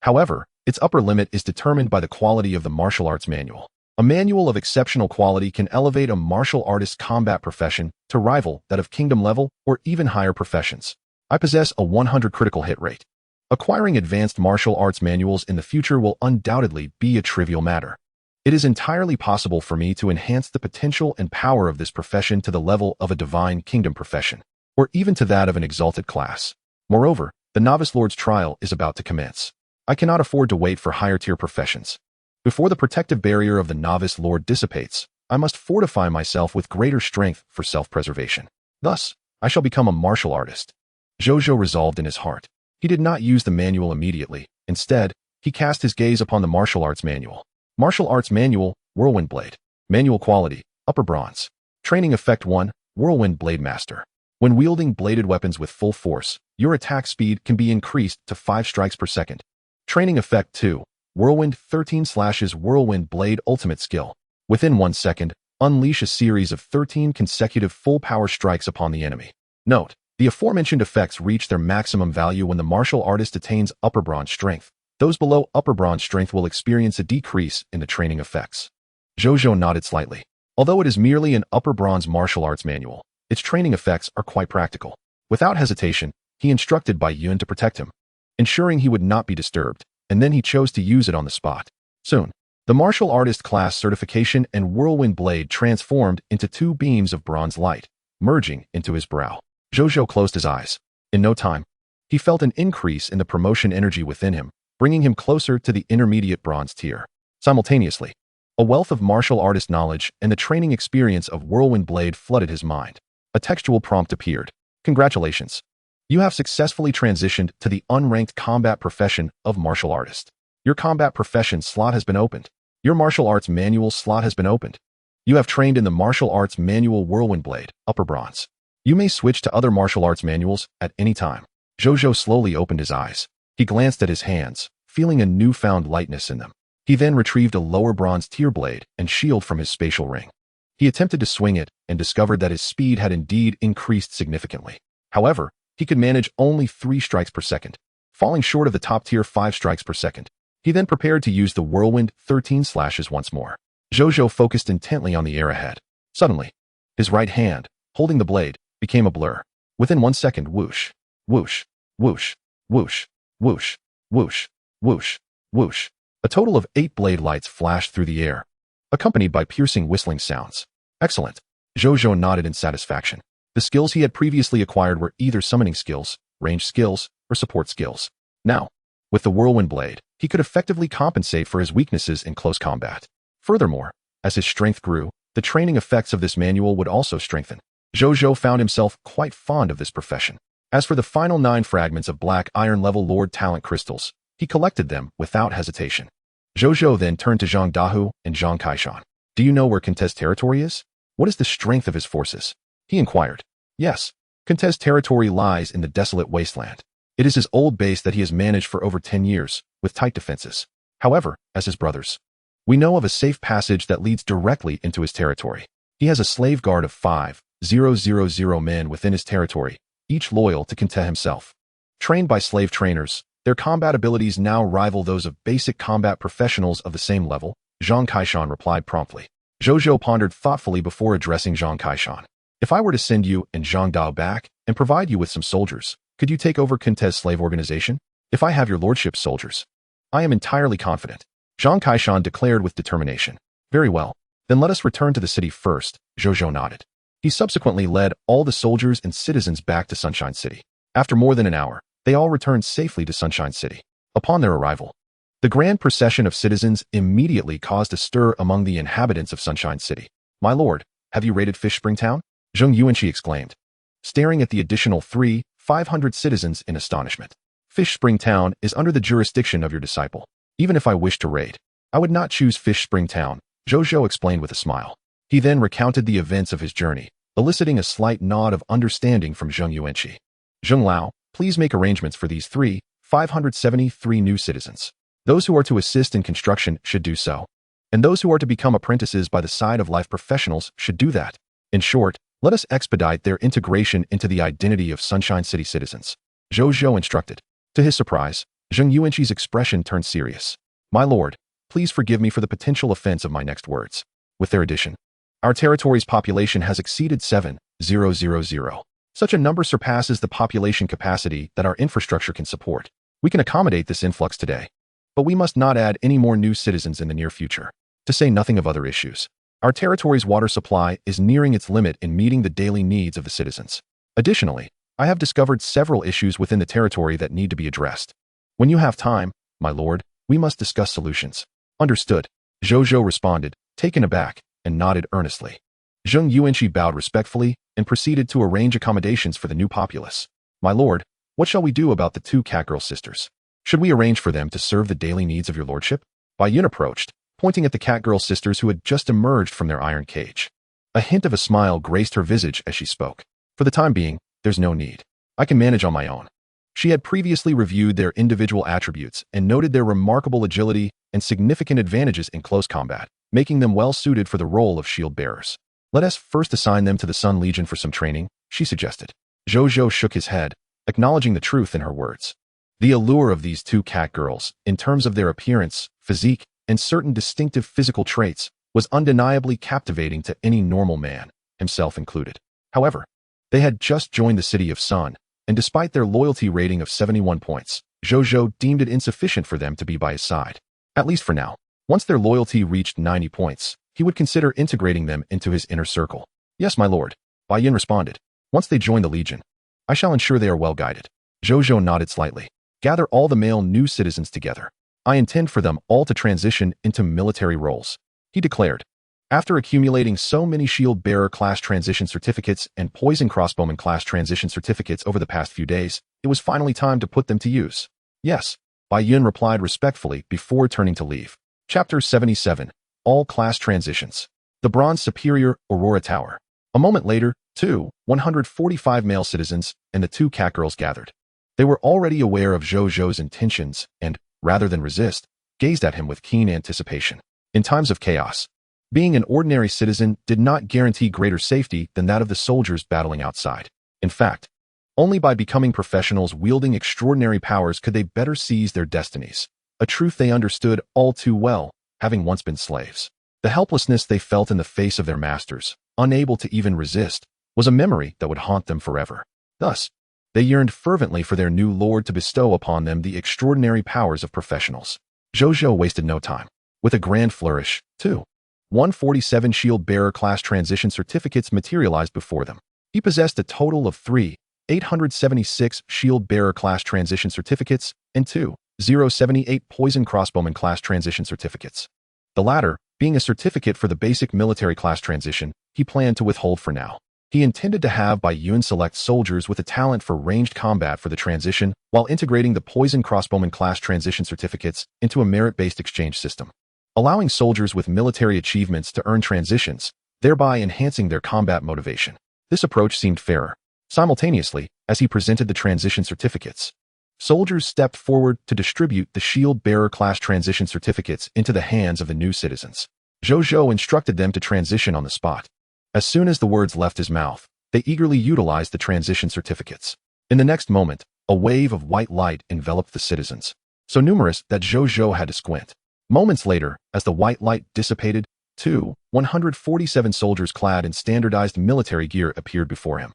However, its upper limit is determined by the quality of the martial arts manual. A manual of exceptional quality can elevate a martial artist's combat profession to rival that of kingdom level or even higher professions. I possess a 100 critical hit rate. Acquiring advanced martial arts manuals in the future will undoubtedly be a trivial matter. It is entirely possible for me to enhance the potential and power of this profession to the level of a divine kingdom profession, or even to that of an exalted class. Moreover, the novice lord's trial is about to commence. I cannot afford to wait for higher-tier professions. Before the protective barrier of the novice lord dissipates, I must fortify myself with greater strength for self-preservation. Thus, I shall become a martial artist. Zhou Zhou resolved in his heart. He did not use the manual immediately. Instead, he cast his gaze upon the martial arts manual. Martial Arts Manual, Whirlwind Blade. Manual Quality, Upper Bronze. Training Effect 1, Whirlwind Blade Master. When wielding bladed weapons with full force, your attack speed can be increased to 5 strikes per second. Training Effect 2, Whirlwind 13 slashes Whirlwind Blade Ultimate Skill. Within 1 second, unleash a series of 13 consecutive full-power strikes upon the enemy. Note, the aforementioned effects reach their maximum value when the martial artist attains Upper Bronze Strength. Those below Upper Bronze Strength will experience a decrease in the training effects. Zhou Zhou nodded slightly. Although it is merely an Upper Bronze martial arts manual, its training effects are quite practical. Without hesitation, he instructed Bai Yun to protect him. Ensuring he would not be disturbed, and then he chose to use it on the spot. Soon, the martial artist class certification and whirlwind blade transformed into two beams of bronze light, merging into his brow. Zhou Zhou closed his eyes. In no time, he felt an increase in the promotion energy within him, bringing him closer to the intermediate bronze tier. Simultaneously, a wealth of martial artist knowledge and the training experience of whirlwind blade flooded his mind. A textual prompt appeared. Congratulations. You have successfully transitioned to the unranked combat profession of martial artist. Your combat profession slot has been opened. Your martial arts manual slot has been opened. You have trained in the martial arts manual whirlwind blade, upper bronze. You may switch to other martial arts manuals at any time. Zhou Zhou slowly opened his eyes. He glanced at his hands, feeling a newfound lightness in them. He then retrieved a lower bronze tier blade and shield from his spatial ring. He attempted to swing it and discovered that his speed had indeed increased significantly. However, he could manage only 3 strikes per second, falling short of the top tier 5 strikes per second. He then prepared to use the whirlwind 13 slashes once more. Zhou Zhou focused intently on the air ahead. Suddenly, his right hand, holding the blade, became a blur. Within 1 second, whoosh, whoosh, whoosh, whoosh, whoosh, whoosh, whoosh, whoosh. A total of 8 blade lights flashed through the air, accompanied by piercing whistling sounds. Excellent. Zhou Zhou nodded in satisfaction. The skills he had previously acquired were either summoning skills, range skills, or support skills. Now, with the whirlwind blade, he could effectively compensate for his weaknesses in close combat. Furthermore, as his strength grew, the training effects of this manual would also strengthen. Zhou Zhou found himself quite fond of this profession. As for the final 9 fragments of black iron level Lord Talent crystals, he collected them without hesitation. Zhou Zhou then turned to Zhang Dahu and Zhang Kaishan. Do you know where Kentez's territory is? What is the strength of his forces? He inquired. Yes, Kentez's territory lies in the desolate wasteland. It is his old base that he has managed for over 10 years, with tight defenses. However, as his brothers, we know of a safe passage that leads directly into his territory. He has a slave guard of 5,000 men within his territory, each loyal to Kentez himself. Trained by slave trainers, their combat abilities now rival those of basic combat professionals of the same level, Zhang Kaishan replied promptly. Zhou Zhou pondered thoughtfully before addressing Zhang Kaishan. If I were to send you and Zhang Dao back and provide you with some soldiers, could you take over Kentez's slave organization? If I have your lordship's soldiers, I am entirely confident. Zhang Kaishan declared with determination. Very well, then let us return to the city first, Zhou Zhou nodded. He subsequently led all the soldiers and citizens back to Sunshine City. After more than an hour, they all returned safely to Sunshine City. Upon their arrival, the grand procession of citizens immediately caused a stir among the inhabitants of Sunshine City. My lord, have you raided Fish Spring Town? Zheng Yuanqi exclaimed, staring at the additional 500 citizens in astonishment. Fish Spring Town is under the jurisdiction of your disciple. Even if I wished to raid, I would not choose Fish Spring Town, Zhou Zhou explained with a smile. He then recounted the events of his journey, eliciting a slight nod of understanding from Zheng Yuanqi. Zheng Lao, please make arrangements for these 573 new citizens. Those who are to assist in construction should do so, and those who are to become apprentices by the side of life professionals should do that. In short, let us expedite their integration into the identity of Sunshine City citizens. Zhou Zhou instructed. To his surprise, Zheng Yuanqi's expression turned serious. My lord, please forgive me for the potential offense of my next words. With their addition, our territory's population has exceeded 7,000. Such a number surpasses the population capacity that our infrastructure can support. We can accommodate this influx today, but we must not add any more new citizens in the near future, to say nothing of other issues. Our territory's water supply is nearing its limit in meeting the daily needs of the citizens. Additionally, I have discovered several issues within the territory that need to be addressed. When you have time, my lord, we must discuss solutions. Understood, Zhou Zhou responded, taken aback, and nodded earnestly. Zheng Yuanqi bowed respectfully and proceeded to arrange accommodations for the new populace. My lord, what shall we do about the 2 catgirl sisters? Should we arrange for them to serve the daily needs of your lordship? Bai Yun approached, pointing at the catgirl sisters who had just emerged from their iron cage. A hint of a smile graced her visage as she spoke. For the time being, there's no need. I can manage on my own. She had previously reviewed their individual attributes and noted their remarkable agility and significant advantages in close combat, making them well suited for the role of shield bearers. Let us first assign them to the Sun Legion for some training, she suggested. Zhou Zhou shook his head, acknowledging the truth in her words. The allure of these 2 catgirls, in terms of their appearance, physique, and certain distinctive physical traits, was undeniably captivating to any normal man, himself included. However, they had just joined the City of Sun, and despite their loyalty rating of 71 points, Zhou Zhou deemed it insufficient for them to be by his side. At least for now. Once their loyalty reached 90 points, he would consider integrating them into his inner circle. Yes, my lord, Bai Yin responded. Once they join the legion, I shall ensure they are well guided. Zhou Zhou nodded slightly. Gather all the male new citizens together. I intend for them all to transition into military roles, he declared. After accumulating so many shield-bearer class transition certificates and poison crossbowman class transition certificates over the past few days, it was finally time to put them to use. Yes, Bai Yun replied respectfully before turning to leave. Chapter 77. All Class Transitions. The Bronze Superior Aurora Tower. A moment later, 145 male citizens and the 2 cat girls gathered. They were already aware of Zhou Zhou's intentions and, rather than resist, gazed at him with keen anticipation. In times of chaos, being an ordinary citizen did not guarantee greater safety than that of the soldiers battling outside. In fact, only by becoming professionals wielding extraordinary powers could they better seize their destinies, a truth they understood all too well, having once been slaves. The helplessness they felt in the face of their masters, unable to even resist, was a memory that would haunt them forever. Thus, they yearned fervently for their new lord to bestow upon them the extraordinary powers of professionals. Zhou Zhou wasted no time. With a grand flourish, 147 shield-bearer class transition certificates materialized before them. He possessed a total of 876 shield-bearer class transition certificates and 078 poison crossbowman class transition certificates. The latter, being a certificate for the basic military class transition, he planned to withhold for now. He intended to have Bai Yun select soldiers with a talent for ranged combat for the transition, while integrating the poison crossbowman class transition certificates into a merit-based exchange system, allowing soldiers with military achievements to earn transitions, thereby enhancing their combat motivation. This approach seemed fairer. Simultaneously, as he presented the transition certificates, soldiers stepped forward to distribute the shield-bearer class transition certificates into the hands of the new citizens. Zhou Zhou instructed them to transition on the spot. As soon as the words left his mouth, they eagerly utilized the transition certificates. In the next moment, a wave of white light enveloped the citizens, so numerous that Zhou Zhou had to squint. Moments later, as the white light dissipated, 147 soldiers clad in standardized military gear appeared before him,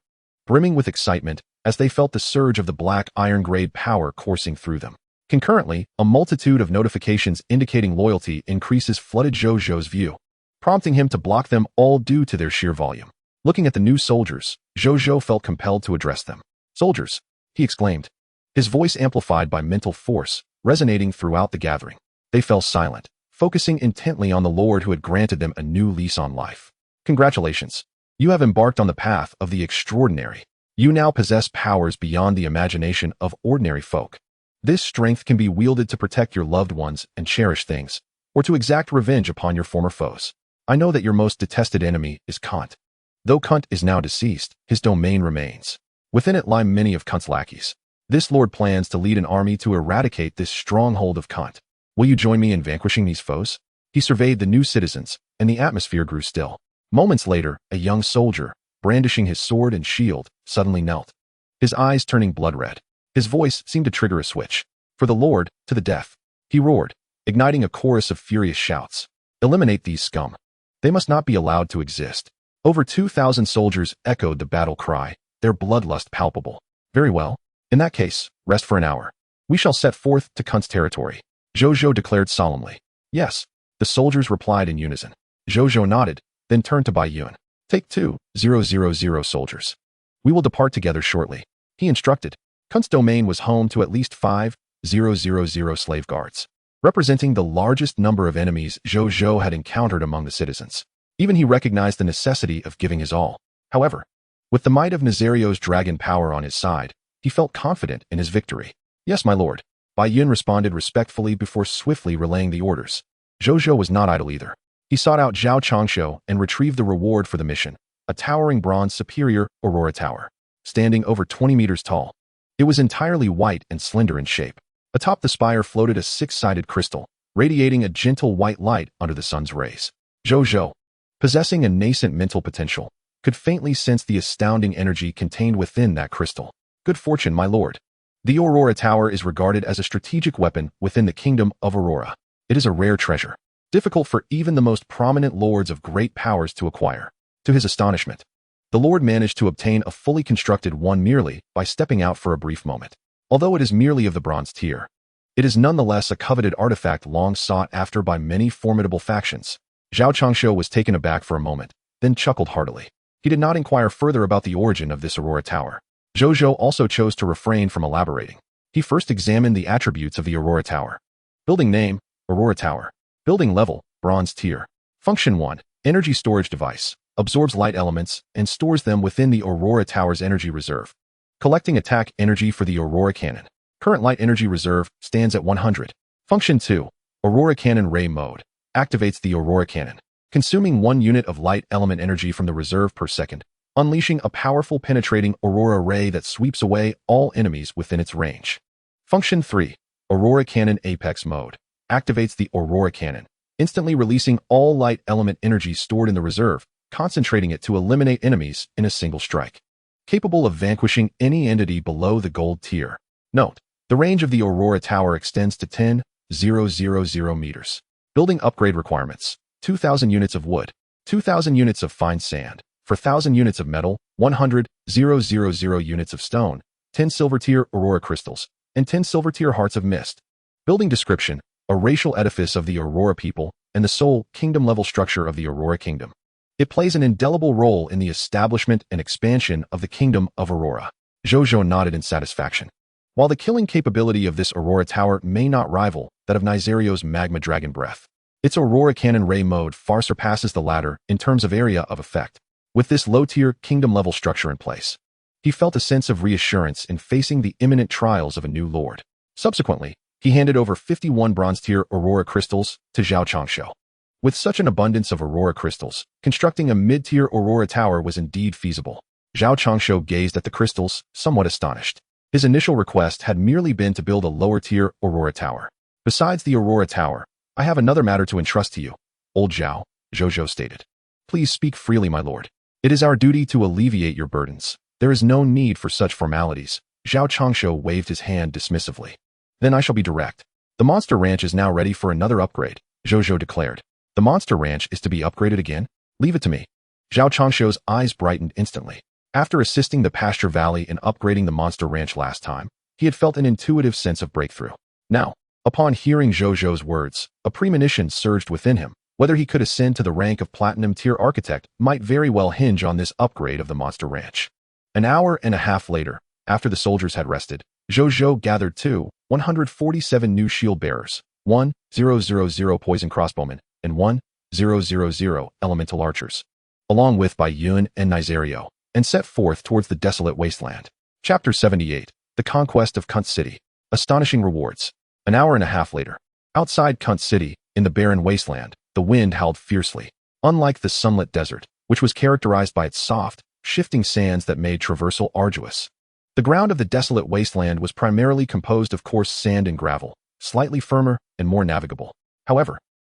brimming with excitement as they felt the surge of the black iron-grade power coursing through them. Concurrently, a multitude of notifications indicating loyalty increases flooded Zhou Zhou's view, prompting him to block them all due to their sheer volume. Looking at the new soldiers, Zhou Zhou felt compelled to address them. "Soldiers," he exclaimed, his voice amplified by mental force, resonating throughout the gathering. They fell silent, focusing intently on the Lord who had granted them a new lease on life. "Congratulations. You have embarked on the path of the extraordinary. You now possess powers beyond the imagination of ordinary folk. This strength can be wielded to protect your loved ones and cherished things, or to exact revenge upon your former foes. I know that your most detested enemy is Kant. Though Kant is now deceased, his domain remains. Within it lie many of Kant's lackeys. This lord plans to lead an army to eradicate this stronghold of Kant. Will you join me in vanquishing these foes?" He surveyed the new citizens, and the atmosphere grew still. Moments later, a young soldier, brandishing his sword and shield, suddenly knelt, his eyes turning blood red. His voice seemed to trigger a switch. "For the Lord, to the death," he roared, igniting a chorus of furious shouts. "Eliminate these scum. They must not be allowed to exist." Over 2,000 soldiers echoed the battle cry, their bloodlust palpable. "Very well. In that case, rest for an hour. We shall set forth to Kant's territory," Zhou Zhou declared solemnly. "Yes," the soldiers replied in unison. Zhou Zhou nodded, then turned to Bai Yun. "Take 2,000 soldiers. We will depart together shortly," he instructed. Kant's domain was home to at least 5,000 slave guards, representing the largest number of enemies Zhou Zhou had encountered among the citizens. Even he recognized the necessity of giving his all. However, with the might of Nazario's dragon power on his side, he felt confident in his victory. "Yes, my lord," Bai Yun responded respectfully before swiftly relaying the orders. Zhou Zhou was not idle either. He sought out Zhao Changshu and retrieved the reward for the mission, a towering bronze superior Aurora Tower, standing over 20 meters tall. It was entirely white and slender in shape. Atop the spire floated a six-sided crystal, radiating a gentle white light under the sun's rays. Zhou Zhou, possessing a nascent mental potential, could faintly sense the astounding energy contained within that crystal. "Good fortune, my lord." The Aurora Tower is regarded as a strategic weapon within the kingdom of Aurora. It is a rare treasure, difficult for even the most prominent lords of great powers to acquire. To his astonishment, the lord managed to obtain a fully constructed one merely by stepping out for a brief moment. Although it is merely of the bronze tier, it is nonetheless a coveted artifact long sought after by many formidable factions. Zhao Changshu was taken aback for a moment, then chuckled heartily. He did not inquire further about the origin of this Aurora Tower. Zhou Zhou also chose to refrain from elaborating. He first examined the attributes of the Aurora Tower. Building name, Aurora Tower. Building level, bronze tier. Function 1, energy storage device. Absorbs light elements and stores them within the Aurora Tower's energy reserve. Collecting attack energy for the Aurora Cannon. Current light energy reserve stands at 100. Function 2, Aurora Cannon Ray Mode. Activates the Aurora Cannon, consuming 1 unit of light element energy from the reserve per second, unleashing a powerful penetrating Aurora Ray that sweeps away all enemies within its range. Function 3, Aurora Cannon Apex Mode. Activates the Aurora Cannon, instantly releasing all light element energy stored in the reserve, concentrating it to eliminate enemies in a single strike. Capable of vanquishing any entity below the gold tier. Note, the range of the Aurora Tower extends to 10,000 meters. Building upgrade requirements: 2,000 units of wood, 2,000 units of fine sand, 4,000 units of metal, 100,000 units of stone, 10 silver tier Aurora crystals, and 10 silver tier hearts of mist. Building description: a racial edifice of the Aurora people and the sole kingdom level structure of the Aurora Kingdom. It plays an indelible role in the establishment and expansion of the Kingdom of Aurora. Zhou Zhou nodded in satisfaction. While the killing capability of this Aurora Tower may not rival that of Nizario's Magma Dragon Breath, its Aurora Cannon Ray Mode far surpasses the latter in terms of area of effect. With this low-tier kingdom-level structure in place, he felt a sense of reassurance in facing the imminent trials of a new lord. Subsequently, he handed over 51 bronze-tier Aurora crystals to Zhao Changshu. With such an abundance of Aurora crystals, constructing a mid-tier Aurora Tower was indeed feasible. Zhao Changshu gazed at the crystals, somewhat astonished. His initial request had merely been to build a lower-tier Aurora Tower. Besides the Aurora Tower, I have another matter to entrust to you, old Zhao, Zhou Zhou stated. Please speak freely, my lord. It is our duty to alleviate your burdens. There is no need for such formalities. Zhao Changshu waved his hand dismissively. Then I shall be direct. The Monster Ranch is now ready for another upgrade, Zhou Zhou declared. The Monster Ranch is to be upgraded again? Leave it to me. Zhao Changshu's eyes brightened instantly. After assisting the Pasture Valley in upgrading the Monster Ranch last time, he had felt an intuitive sense of breakthrough. Now, upon hearing Zhou Zhou's words, a premonition surged within him. Whether he could ascend to the rank of Platinum Tier Architect might very well hinge on this upgrade of the Monster Ranch. An hour and a half later, after the soldiers had rested, Zhou Zhou gathered 147 new shield bearers, 1,000 poison crossbowmen, and 1,000 elemental archers, along with Bai Yun and Nizario, and set forth towards the desolate wasteland. Chapter 78, The Conquest of Kunt City. Astonishing rewards. An hour and a half later, outside Kunt City, in the barren wasteland, the wind howled fiercely. Unlike the sunlit desert, which was characterized by its soft, shifting sands that made traversal arduous, the ground of the desolate wasteland was primarily composed of coarse sand and gravel, slightly firmer and more navigable. However,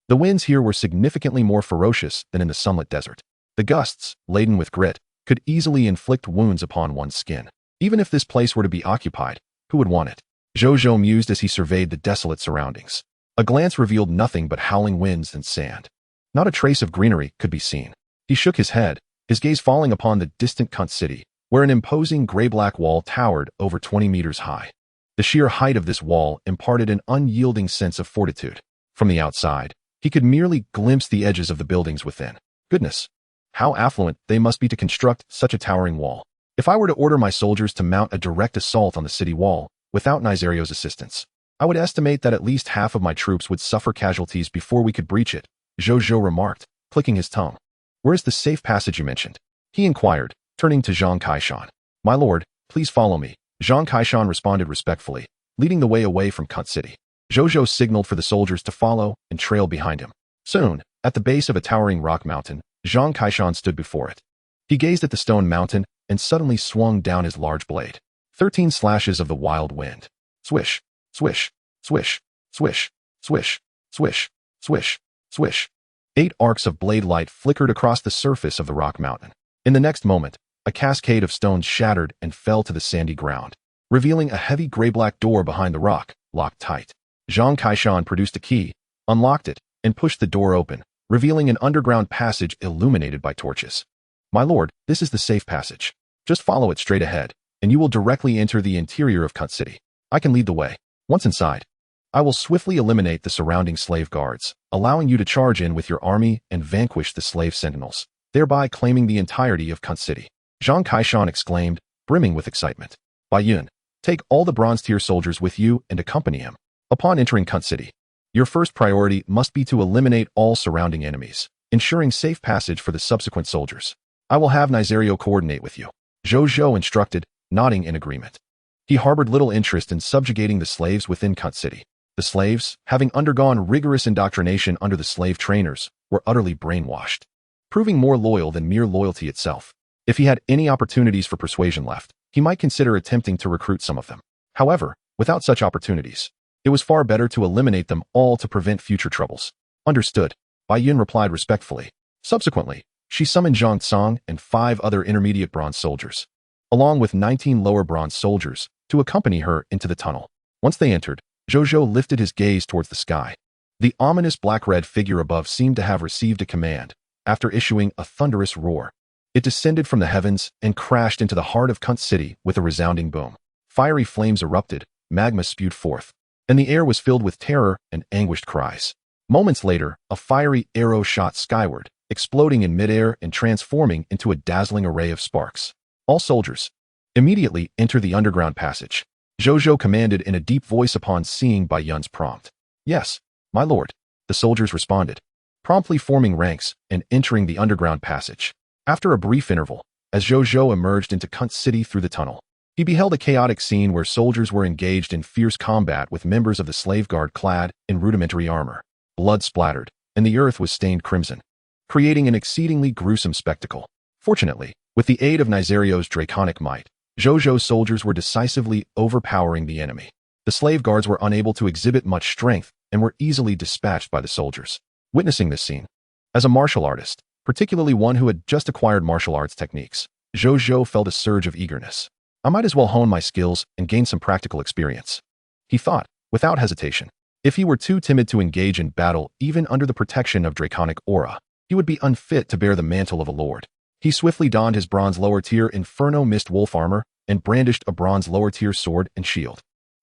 the winds here were significantly more ferocious than in the sunlit desert. The gusts, laden with grit, could easily inflict wounds upon one's skin. Even if this place were to be occupied, who would want it? Zhou Zhou mused as he surveyed the desolate surroundings. A glance revealed nothing but howling winds and sand. Not a trace of greenery could be seen. He shook his head, his gaze falling upon the distant Kunt City, where an imposing gray-black wall towered over 20 meters high. The sheer height of this wall imparted an unyielding sense of fortitude. From the outside, he could merely glimpse the edges of the buildings within. Goodness! How affluent they must be to construct such a towering wall. If I were to order my soldiers to mount a direct assault on the city wall, without Nizario's assistance, I would estimate that at least half of my troops would suffer casualties before we could breach it, Zhou Zhou remarked, clicking his tongue. Where is the safe passage you mentioned? He inquired, turning to Zhang Kaishan. My lord, please follow me. Zhang Kaishan responded respectfully, leading the way away from Kunt City. Zhou Zhou signaled for the soldiers to follow and trail behind him. Soon, at the base of a towering rock mountain, Zhang Kaishan stood before it. He gazed at the stone mountain and suddenly swung down his large blade. 13 slashes of the wild wind. Swish, swish, swish, swish, swish, swish, swish, swish. 8 arcs of blade light flickered across the surface of the rock mountain. In the next moment, a cascade of stones shattered and fell to the sandy ground, revealing a heavy gray-black door behind the rock, locked tight. Zhang Kaishan produced a key, unlocked it, and pushed the door open, revealing an underground passage illuminated by torches. My lord, this is the safe passage. Just follow it straight ahead, and you will directly enter the interior of Kunt City. I can lead the way. Once inside, I will swiftly eliminate the surrounding slave guards, allowing you to charge in with your army and vanquish the slave sentinels, thereby claiming the entirety of Kunt City. Zhang Kaishan exclaimed, brimming with excitement. Bai Yun, take all the bronze-tier soldiers with you and accompany him. Upon entering Kunt City, your first priority must be to eliminate all surrounding enemies, ensuring safe passage for the subsequent soldiers. I will have Nizario coordinate with you. Zhou Zhou instructed, nodding in agreement. He harbored little interest in subjugating the slaves within Kunt City. The slaves, having undergone rigorous indoctrination under the slave trainers, were utterly brainwashed, proving more loyal than mere loyalty itself. If he had any opportunities for persuasion left, he might consider attempting to recruit some of them. However, without such opportunities, it was far better to eliminate them all to prevent future troubles. Understood, Bai Yun replied respectfully. Subsequently, she summoned Zhang Tsang and 5 other intermediate bronze soldiers, along with 19 lower bronze soldiers, to accompany her into the tunnel. Once they entered, Zhou Zhou lifted his gaze towards the sky. The ominous black-red figure above seemed to have received a command. After issuing a thunderous roar, it descended from the heavens and crashed into the heart of Kunt City with a resounding boom. Fiery flames erupted, magma spewed forth, and the air was filled with terror and anguished cries. Moments later, a fiery arrow shot skyward, exploding in midair and transforming into a dazzling array of sparks. All soldiers, immediately enter the underground passage. Zhou Zhou commanded in a deep voice upon seeing Bai Yun's prompt. Yes, my lord, the soldiers responded, promptly forming ranks and entering the underground passage. After a brief interval, as Zhou Zhou emerged into Kunt City through the tunnel, he beheld a chaotic scene where soldiers were engaged in fierce combat with members of the slave guard clad in rudimentary armor. Blood splattered, and the earth was stained crimson, creating an exceedingly gruesome spectacle. Fortunately, with the aid of Nizario's draconic might, Zhou Zhou's soldiers were decisively overpowering the enemy. The slave guards were unable to exhibit much strength and were easily dispatched by the soldiers. Witnessing this scene, as a martial artist, particularly one who had just acquired martial arts techniques, Zhou Zhou felt a surge of eagerness. I might as well hone my skills and gain some practical experience, he thought, without hesitation. If he were too timid to engage in battle even under the protection of draconic aura, he would be unfit to bear the mantle of a lord. He swiftly donned his bronze lower-tier Inferno Mist wolf armor and brandished a bronze lower-tier sword and shield.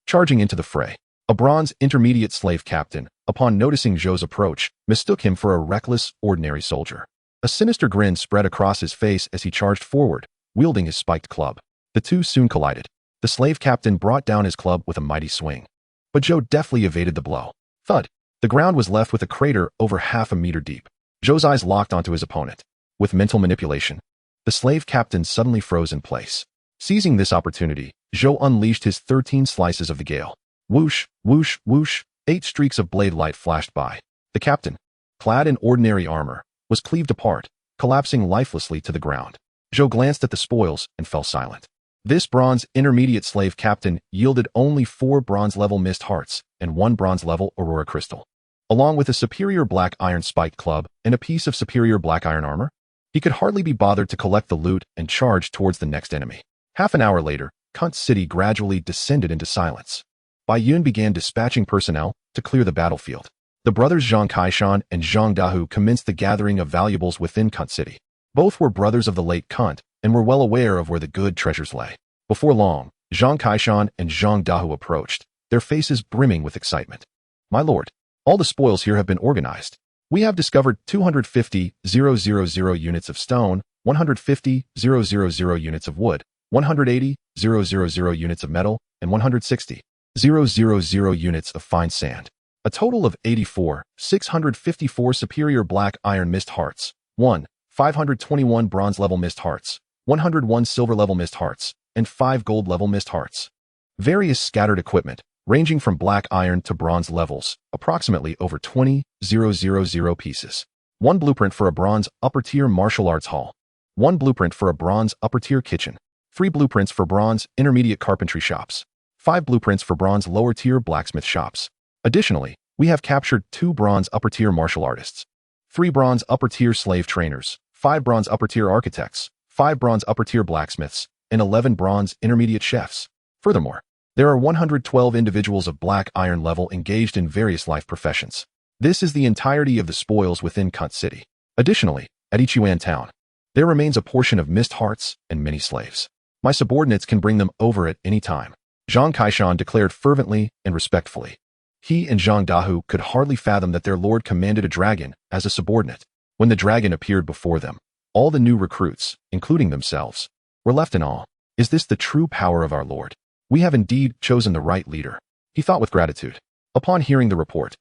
Charging into the fray, a bronze intermediate slave captain, upon noticing Zhou's approach, mistook him for a reckless, ordinary soldier. A sinister grin spread across his face as he charged forward, wielding his spiked club. The two soon collided. The slave captain brought down his club with a mighty swing, but Zhou deftly evaded the blow. Thud! The ground was left with a crater over half a meter deep. Zhou's eyes locked onto his opponent. With mental manipulation, the slave captain suddenly froze in place. Seizing this opportunity, Zhou unleashed his 13 slices of the gale. Whoosh, whoosh, whoosh, 8 streaks of blade light flashed by. The captain, clad in ordinary armor, was cleaved apart, collapsing lifelessly to the ground. Zhou glanced at the spoils and fell silent. This bronze intermediate slave captain yielded only 4 bronze-level mist hearts and 1 bronze-level aurora crystal, along with a superior black iron spiked club and a piece of superior black iron armor. He could hardly be bothered to collect the loot and charge towards the next enemy. Half an hour later, Kunt City gradually descended into silence. Bai Yun began dispatching personnel to clear the battlefield. The brothers Zhang Kaishan and Zhang Dahu commenced the gathering of valuables within Kunt City. Both were brothers of the late Kunt and were well aware of where the good treasures lay. Before long, Zhang Kaishan and Zhang Dahu approached, their faces brimming with excitement. My lord, all the spoils here have been organized. We have discovered 250,000 units of stone, 150,000 units of wood, 180,000 units of metal, and 160,000 units of fine sand. A total of 84,654 superior black iron mist hearts, 521 bronze level mist hearts, 101 silver level mist hearts, and 5 gold level mist hearts. Various scattered equipment, ranging from black iron to bronze levels, approximately over 20,000 pieces. 1 blueprint for a bronze upper-tier martial arts hall. 1 blueprint for a bronze upper-tier kitchen. 3 blueprints for bronze intermediate carpentry shops. 5 blueprints for bronze lower-tier blacksmith shops. Additionally, we have captured 2 bronze upper-tier martial artists, 3 bronze upper-tier slave trainers, 5 bronze upper-tier architects, 5 bronze upper-tier blacksmiths, and 11 bronze intermediate chefs. Furthermore, there are 112 individuals of black iron level engaged in various life professions. This is the entirety of the spoils within Kunt City. Additionally, at Ichuan Town, there remains a portion of mist hearts and many slaves. My subordinates can bring them over at any time. Zhang Kaishan declared fervently and respectfully. He and Zhang Dahu could hardly fathom that their lord commanded a dragon as a subordinate. When the dragon appeared before them, all the new recruits, including themselves, were left in awe. Is this the true power of our lord? We have indeed chosen the right leader, he thought with gratitude. Upon hearing the report,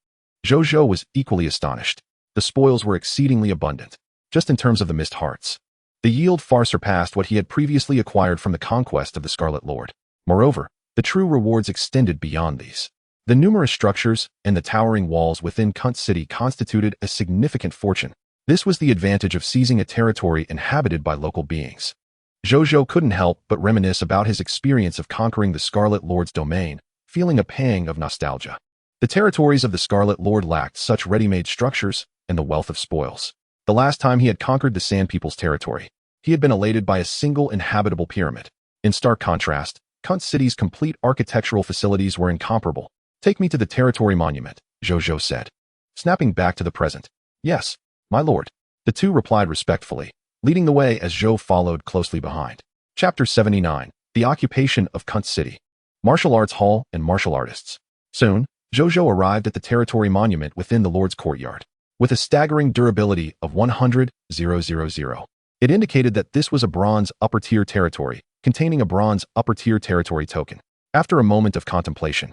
Zhou Zhou was equally astonished. The spoils were exceedingly abundant, just in terms of the mist hearts. The yield far surpassed what he had previously acquired from the conquest of the Scarlet Lord. Moreover, the true rewards extended beyond these. The numerous structures and the towering walls within Kunt City constituted a significant fortune. This was the advantage of seizing a territory inhabited by local beings. Zhou Zhou couldn't help but reminisce about his experience of conquering the Scarlet Lord's domain, feeling a pang of nostalgia. The territories of the Scarlet Lord lacked such ready-made structures and the wealth of spoils. The last time he had conquered the Sand People's territory, he had been elated by a single inhabitable pyramid. In stark contrast, Kunt City's complete architectural facilities were incomparable. Take me to the territory monument, Zhou Zhou said, snapping back to the present. Yes, my lord. The two replied respectfully, leading the way as Zhou followed closely behind. Chapter 79, The Occupation of Kunt City. Martial Arts Hall and Martial Artists. Soon, Zhou Zhou arrived at the territory monument within the lord's courtyard. With a staggering durability of 100,000, it indicated that this was a bronze upper-tier territory, containing a bronze upper-tier territory token. After a moment of contemplation,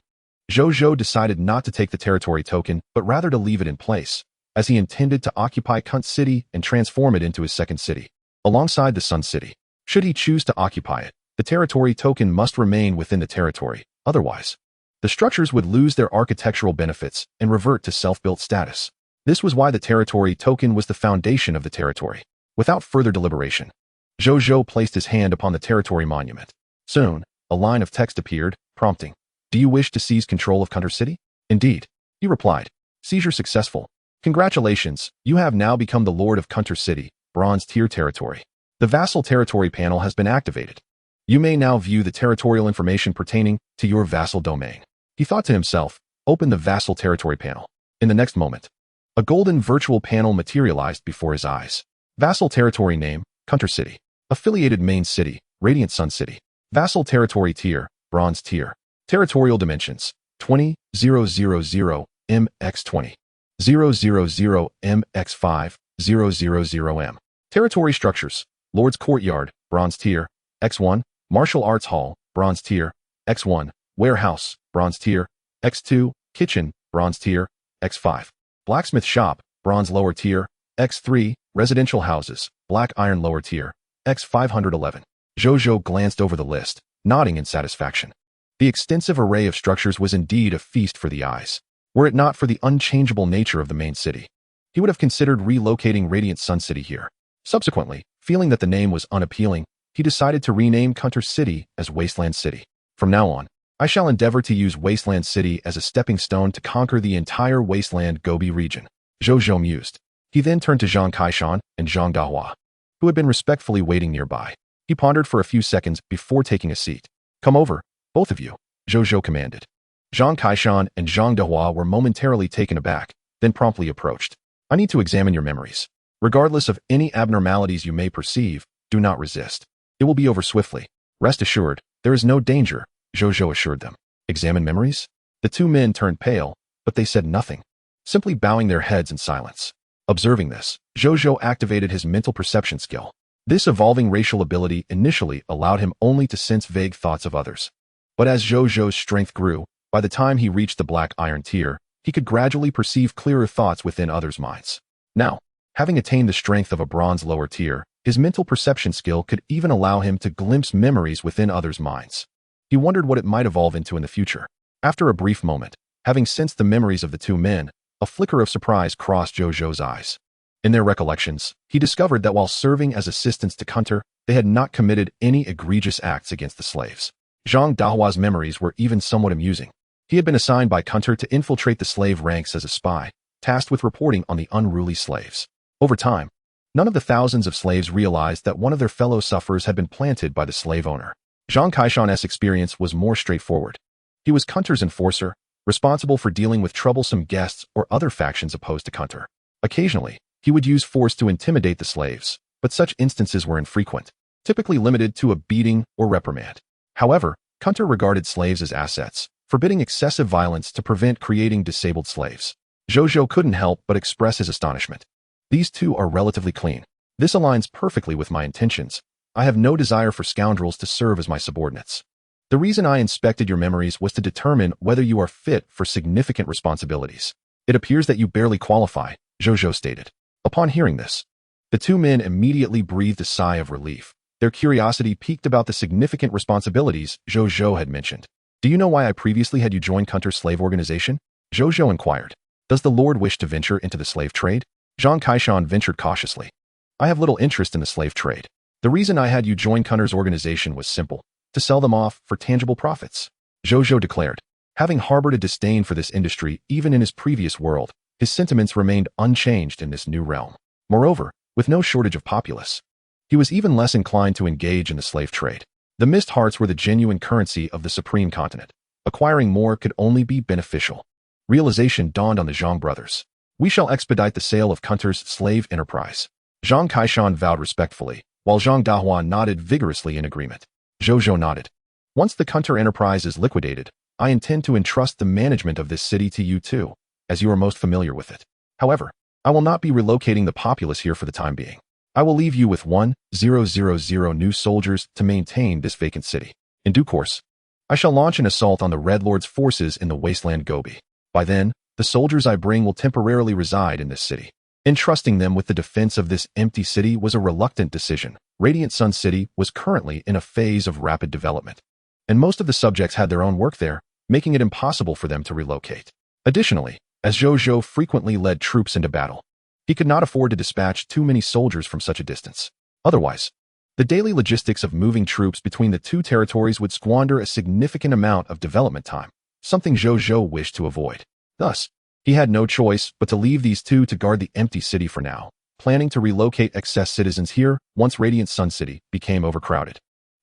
Zhou Zhou decided not to take the territory token, but rather to leave it in place, as he intended to occupy Kunt City and transform it into his second city, alongside the Sun City. Should he choose to occupy it, the territory token must remain within the territory. Otherwise, the structures would lose their architectural benefits and revert to self-built status. This was why the territory token was the foundation of the territory. Without further deliberation, Zhou Zhou placed his hand upon the territory monument. Soon, a line of text appeared, prompting, "Do you wish to seize control of Kunter City?" "Indeed," he replied. "Seizure successful. Congratulations, you have now become the Lord of Kunter City, Bronze Tier Territory. The Vassal Territory panel has been activated. You may now view the territorial information pertaining to your vassal domain." He thought to himself, "Open the Vassal Territory panel." In the next moment, a golden virtual panel materialized before his eyes. Vassal Territory name, Kunter City. Affiliated Main City, Radiant Sun City. Vassal Territory Tier, Bronze Tier. Territorial Dimensions, 20,000 mx20. 000 mx5, 000 m. Territory Structures, Lord's Courtyard, Bronze Tier, X1. Martial Arts Hall, Bronze Tier, X1. Warehouse, Bronze Tier, X2. Kitchen, Bronze Tier, X5. Blacksmith Shop, Bronze Lower Tier, X3. Residential Houses, Black Iron Lower Tier, X511. Zhou Zhou glanced over the list, nodding in satisfaction. The extensive array of structures was indeed a feast for the eyes. Were it not for the unchangeable nature of the main city, he would have considered relocating Radiant Sun City here. Subsequently, feeling that the name was unappealing, he decided to rename Kunter City as Wasteland City. From now on, I shall endeavor to use Wasteland City as a stepping stone to conquer the entire Wasteland Gobi region, Zhou Zhou mused. He then turned to Zhang Kaishan and Zhang Dahua, who had been respectfully waiting nearby. He pondered for a few seconds before taking a seat. "Come over, both of you," Zhou Zhou commanded. Zhang Kaishan and Zhang Dahua were momentarily taken aback, then promptly approached. "I need to examine your memories. Regardless of any abnormalities you may perceive, do not resist. It will be over swiftly. Rest assured, there is no danger," Zhou Zhou assured them. "Examine memories?" The two men turned pale, but they said nothing, simply bowing their heads in silence. Observing this, Zhou Zhou activated his mental perception skill. This evolving racial ability initially allowed him only to sense vague thoughts of others. But as Zhou Zhou's strength grew, by the time he reached the Black Iron Tier, he could gradually perceive clearer thoughts within others' minds. Now, having attained the strength of a Bronze Lower Tier, his mental perception skill could even allow him to glimpse memories within others' minds. He wondered what it might evolve into in the future. After a brief moment, having sensed the memories of the two men, a flicker of surprise crossed Zhou Zhou's eyes. In their recollections, he discovered that while serving as assistants to Kunter, they had not committed any egregious acts against the slaves. Zhang Dahua's memories were even somewhat amusing. He had been assigned by Kunter to infiltrate the slave ranks as a spy, tasked with reporting on the unruly slaves. Over time, none of the thousands of slaves realized that one of their fellow sufferers had been planted by the slave owner. Zhang Kaishan's experience was more straightforward. He was Kunter's enforcer, responsible for dealing with troublesome guests or other factions opposed to Kunter. Occasionally, he would use force to intimidate the slaves, but such instances were infrequent, typically limited to a beating or reprimand. However, Kunter regarded slaves as assets, forbidding excessive violence to prevent creating disabled slaves. Zhou Zhou couldn't help but express his astonishment. These two are relatively clean. This aligns perfectly with my intentions. I have no desire for scoundrels to serve as my subordinates. The reason I inspected your memories was to determine whether you are fit for significant responsibilities. It appears that you barely qualify, Zhou Zhou stated. Upon hearing this, the two men immediately breathed a sigh of relief. Their curiosity piqued about the significant responsibilities Zhou Zhou had mentioned. Do you know why I previously had you join Kunter's slave organization? Zhou Zhou inquired. Does the Lord wish to venture into the slave trade? Zhang Kaishan ventured cautiously. I have little interest in the slave trade. The reason I had you join Kunter's organization was simple, to sell them off for tangible profits. Zhou Zhou declared. Having harbored a disdain for this industry even in his previous world, his sentiments remained unchanged in this new realm. Moreover, with no shortage of populace, he was even less inclined to engage in the slave trade. The mist hearts were the genuine currency of the supreme continent. Acquiring more could only be beneficial. Realization dawned on the Zhang brothers. We shall expedite the sale of Kunter's slave enterprise. Zhang Kaishan vowed respectfully, while Zhang Dahua nodded vigorously in agreement. Zhou Zhou nodded. Once the Kunter enterprise is liquidated, I intend to entrust the management of this city to you too, as you are most familiar with it. However, I will not be relocating the populace here for the time being. I will leave you with 1,000 new soldiers to maintain this vacant city. In due course, I shall launch an assault on the Red Lord's forces in the wasteland Gobi. By then, the soldiers I bring will temporarily reside in this city. Entrusting them with the defense of this empty city was a reluctant decision. Radiant Sun City was currently in a phase of rapid development, and most of the subjects had their own work there, making it impossible for them to relocate. Additionally, as Zhou Zhou frequently led troops into battle, he could not afford to dispatch too many soldiers from such a distance. Otherwise, the daily logistics of moving troops between the two territories would squander a significant amount of development time, something Zhou Zhou wished to avoid. Thus, he had no choice but to leave these two to guard the empty city for now, planning to relocate excess citizens here once Radiant Sun City became overcrowded.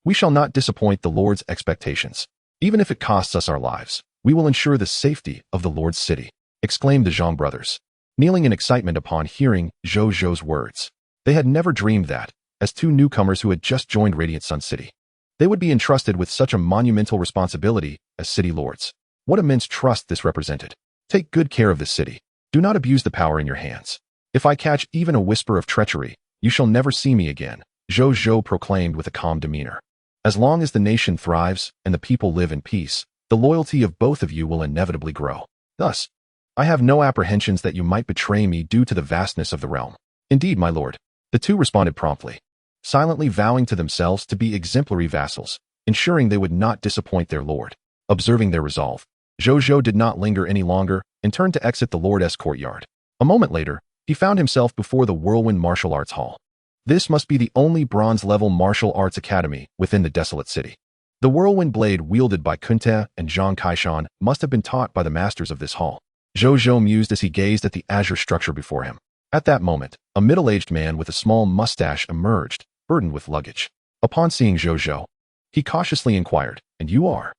We shall not disappoint the Lord's expectations. Even if it costs us our lives, we will ensure the safety of the Lord's city, exclaimed the Zhang brothers, kneeling in excitement upon hearing Zhou Zhou's words. They had never dreamed that, as two newcomers who had just joined Radiant Sun City, they would be entrusted with such a monumental responsibility as city lords. What immense trust this represented. Take good care of this city. Do not abuse the power in your hands. If I catch even a whisper of treachery, you shall never see me again, Zhou Zhou proclaimed with a calm demeanor. As long as the nation thrives and the people live in peace, the loyalty of both of you will inevitably grow. Thus, I have no apprehensions that you might betray me due to the vastness of the realm. Indeed, my lord, the two responded promptly, silently vowing to themselves to be exemplary vassals, ensuring they would not disappoint their lord. Observing their resolve, Zhou Zhou did not linger any longer and turned to exit the lord's courtyard. A moment later, he found himself before the Whirlwind Martial Arts Hall. This must be the only bronze-level martial arts academy within the desolate city. The whirlwind blade wielded by Kunte and Zhang Kaishan must have been taught by the masters of this hall. Zhou Zhou mused as he gazed at the azure structure before him. At that moment, a middle-aged man with a small mustache emerged, burdened with luggage. Upon seeing Zhou Zhou, he cautiously inquired, "And you are?"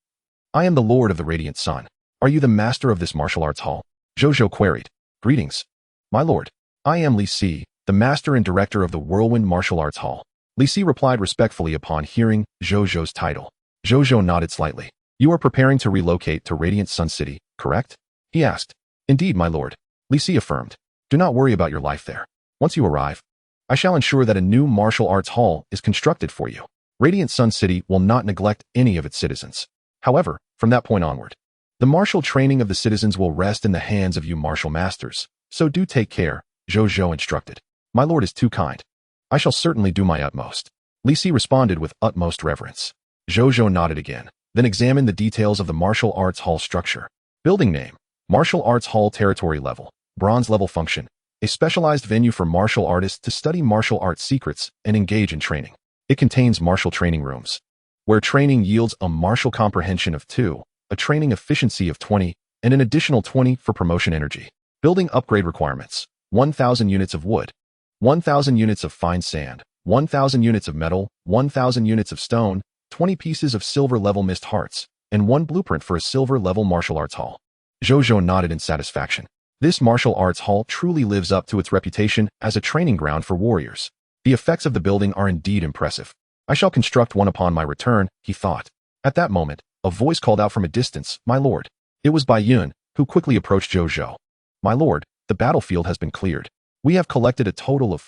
"I am the Lord of the Radiant Sun. Are you the master of this martial arts hall?" Zhou Zhou queried. "Greetings, my lord. I am Li Si, the master and director of the Whirlwind Martial Arts Hall." Li Si replied respectfully upon hearing Zhou Zhou's title. Zhou Zhou nodded slightly. "You are preparing to relocate to Radiant Sun City, correct?" he asked. "Indeed, my lord," Li Si affirmed. "Do not worry about your life there. Once you arrive, I shall ensure that a new martial arts hall is constructed for you. Radiant Sun City will not neglect any of its citizens. However, from that point onward, the martial training of the citizens will rest in the hands of you martial masters, so do take care," Zhou Zhou instructed. "My lord is too kind. I shall certainly do my utmost." Li Si responded with utmost reverence. Zhou Zhou nodded again, then examined the details of the martial arts hall structure. Building name: Martial Arts Hall. Territory level: Bronze level. Function: a specialized venue for martial artists to study martial arts secrets and engage in training. It contains martial training rooms, where training yields a martial comprehension of 2, a training efficiency of 20, and an additional 20 for promotion energy. Building upgrade requirements: 1,000 units of wood, 1,000 units of fine sand, 1,000 units of metal, 1,000 units of stone, 20 pieces of silver-level mist hearts, and 1 blueprint for a silver-level martial arts hall. Zhou Zhou nodded in satisfaction. This martial arts hall truly lives up to its reputation as a training ground for warriors. The effects of the building are indeed impressive. I shall construct one upon my return, he thought. At that moment, a voice called out from a distance, "My lord." It was Bai Yun, who quickly approached Zhou Zhou. "My lord, the battlefield has been cleared. We have collected a total of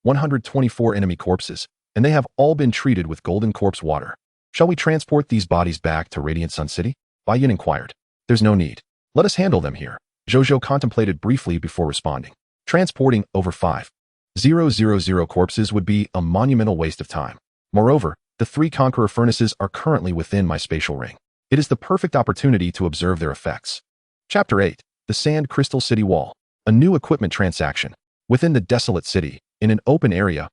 124 enemy corpses, and they have all been treated with golden corpse water. Shall we transport these bodies back to Radiant Sun City?" Bai Yun inquired. "There's no need. Let us handle them here." Zhou Zhou contemplated briefly before responding. Transporting over 5,000 corpses would be a monumental waste of time. Moreover, the 3 Conqueror furnaces are currently within my spatial ring. It is the perfect opportunity to observe their effects. Chapter 8. The Sand Crystal City Wall. A new equipment transaction. Within the desolate city, in an open area,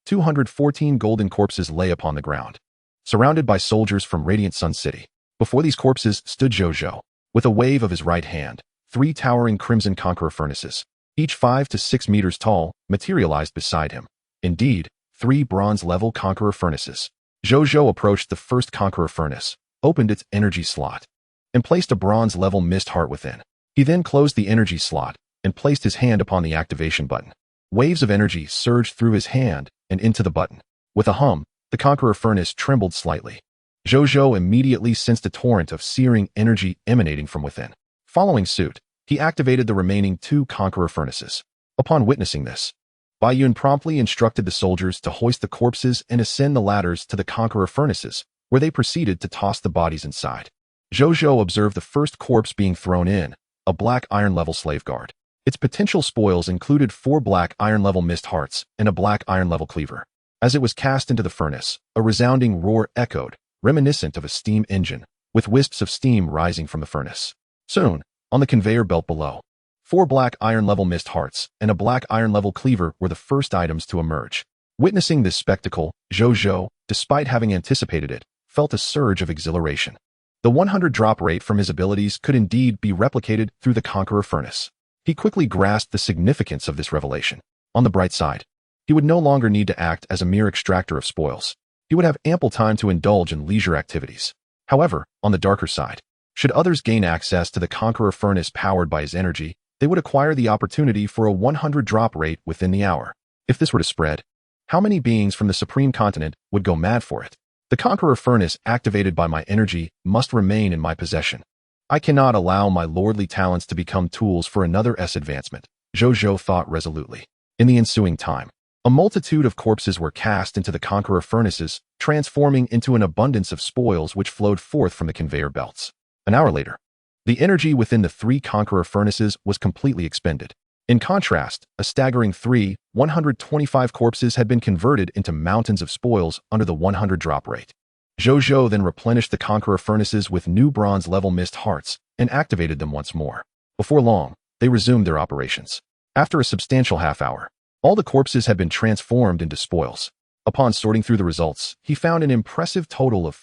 214 golden corpses lay upon the ground, surrounded by soldiers from Radiant Sun City. Before these corpses stood Zhou Zhou. With a wave of his right hand, 3 towering crimson Conqueror furnaces, each 5 to 6 meters tall, materialized beside him. Indeed, 3 bronze-level Conqueror furnaces. Zhou Zhou approached the first Conqueror furnace, opened its energy slot, and placed a bronze-level mist heart within. He then closed the energy slot and placed his hand upon the activation button. Waves of energy surged through his hand and into the button. With a hum, the Conqueror furnace trembled slightly. Zhou Zhou immediately sensed a torrent of searing energy emanating from within. Following suit, he activated the remaining 2 Conqueror furnaces. Upon witnessing this, Bai Yun promptly instructed the soldiers to hoist the corpses and ascend the ladders to the Conqueror furnaces, where they proceeded to toss the bodies inside. Zhou Zhou observed the first corpse being thrown in, a black iron-level slave guard. Its potential spoils included 4 black iron-level mist hearts and a black iron-level cleaver. As it was cast into the furnace, a resounding roar echoed, reminiscent of a steam engine, with wisps of steam rising from the furnace. Soon, on the conveyor belt below, 4 black iron-level mist hearts and a black iron-level cleaver were the first items to emerge. Witnessing this spectacle, Zhou Zhou, despite having anticipated it, felt a surge of exhilaration. The 100 drop rate from his abilities could indeed be replicated through the Conqueror furnace. He quickly grasped the significance of this revelation. On the bright side, he would no longer need to act as a mere extractor of spoils. He would have ample time to indulge in leisure activities. However, on the darker side, should others gain access to the Conqueror furnace powered by his energy, they would acquire the opportunity for a 100 drop rate within the hour. If this were to spread, how many beings from the Supreme Continent would go mad for it? The Conqueror furnace activated by my energy must remain in my possession. I cannot allow my lordly talents to become tools for another advancement, Zhou Zhou thought resolutely. In the ensuing time, a multitude of corpses were cast into the Conqueror furnaces, transforming into an abundance of spoils which flowed forth from the conveyor belts. An hour later, the energy within the 3 Conqueror furnaces was completely expended. In contrast, a staggering 125 corpses had been converted into mountains of spoils under the 100 drop rate. Zhou Zhou then replenished the Conqueror furnaces with new bronze-level mist hearts and activated them once more. Before long, they resumed their operations. After a substantial half-hour, all the corpses had been transformed into spoils. Upon sorting through the results, he found an impressive total of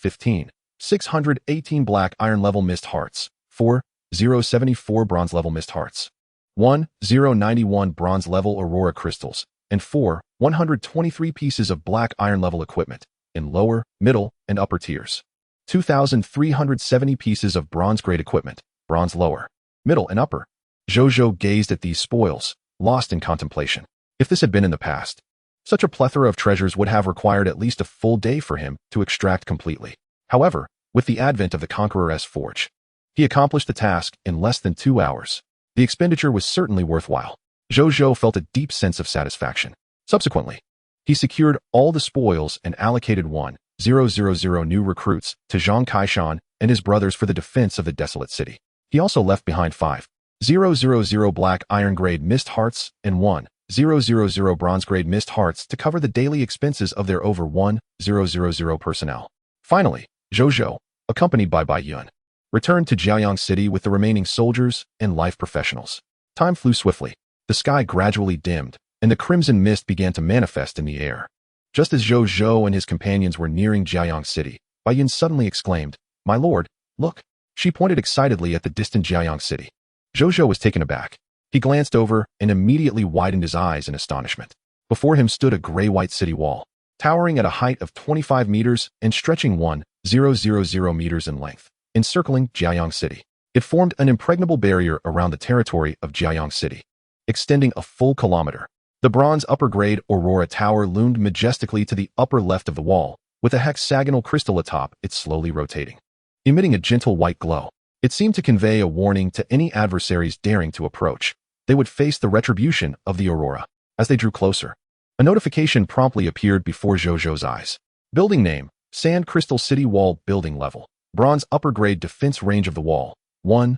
618 black iron-level mist hearts, 4,074 bronze-level mist hearts, 1,091 bronze-level aurora crystals, and 123 pieces of black iron-level equipment in lower, middle, and upper tiers. 2,370 pieces of bronze-grade equipment, bronze lower, middle, and upper. Zhou Zhou gazed at these spoils, lost in contemplation. If this had been in the past, such a plethora of treasures would have required at least a full day for him to extract completely. However, with the advent of the Conqueror's Forge, he accomplished the task in less than 2 hours. The expenditure was certainly worthwhile. Zhou Zhou felt a deep sense of satisfaction. Subsequently, he secured all the spoils and allocated 1,000 new recruits to Zhang Kaishan and his brothers for the defense of the desolate city. He also left behind 5,000 black iron-grade mist hearts and 1,000 bronze-grade mist hearts to cover the daily expenses of their over 1,000 personnel. Finally, Zhou Zhou, accompanied by Bai Yun, returned to Jiaoyang City with the remaining soldiers and life professionals. Time flew swiftly. The sky gradually dimmed, and the crimson mist began to manifest in the air. Just as Zhou Zhou and his companions were nearing Jiaoyang City, Bai Yun suddenly exclaimed, "My lord, look!" She pointed excitedly at the distant Jiaoyang City. Zhou Zhou was taken aback. He glanced over and immediately widened his eyes in astonishment. Before him stood a gray-white city wall, towering at a height of 25 meters and stretching 1,000 meters in length, encircling Jiaoyang City. It formed an impregnable barrier around the territory of Jiaoyang City, extending a full kilometer. The bronze upper-grade Aurora Tower loomed majestically to the upper left of the wall, with a hexagonal crystal atop it slowly rotating, emitting a gentle white glow. It seemed to convey a warning to any adversaries daring to approach. They would face the retribution of the aurora. As they drew closer, a notification promptly appeared before Zhou Zhou's eyes. Building name, Sand Crystal City Wall Building Level. Bronze upper grade defense range of the wall, 1000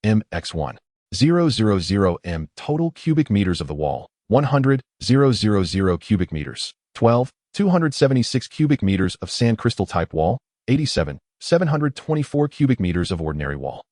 mx1. 000 m. Total cubic meters of the wall, 100,000 cubic meters. 12, 276 cubic meters of sand crystal type wall, 87, 724 cubic meters of ordinary wall.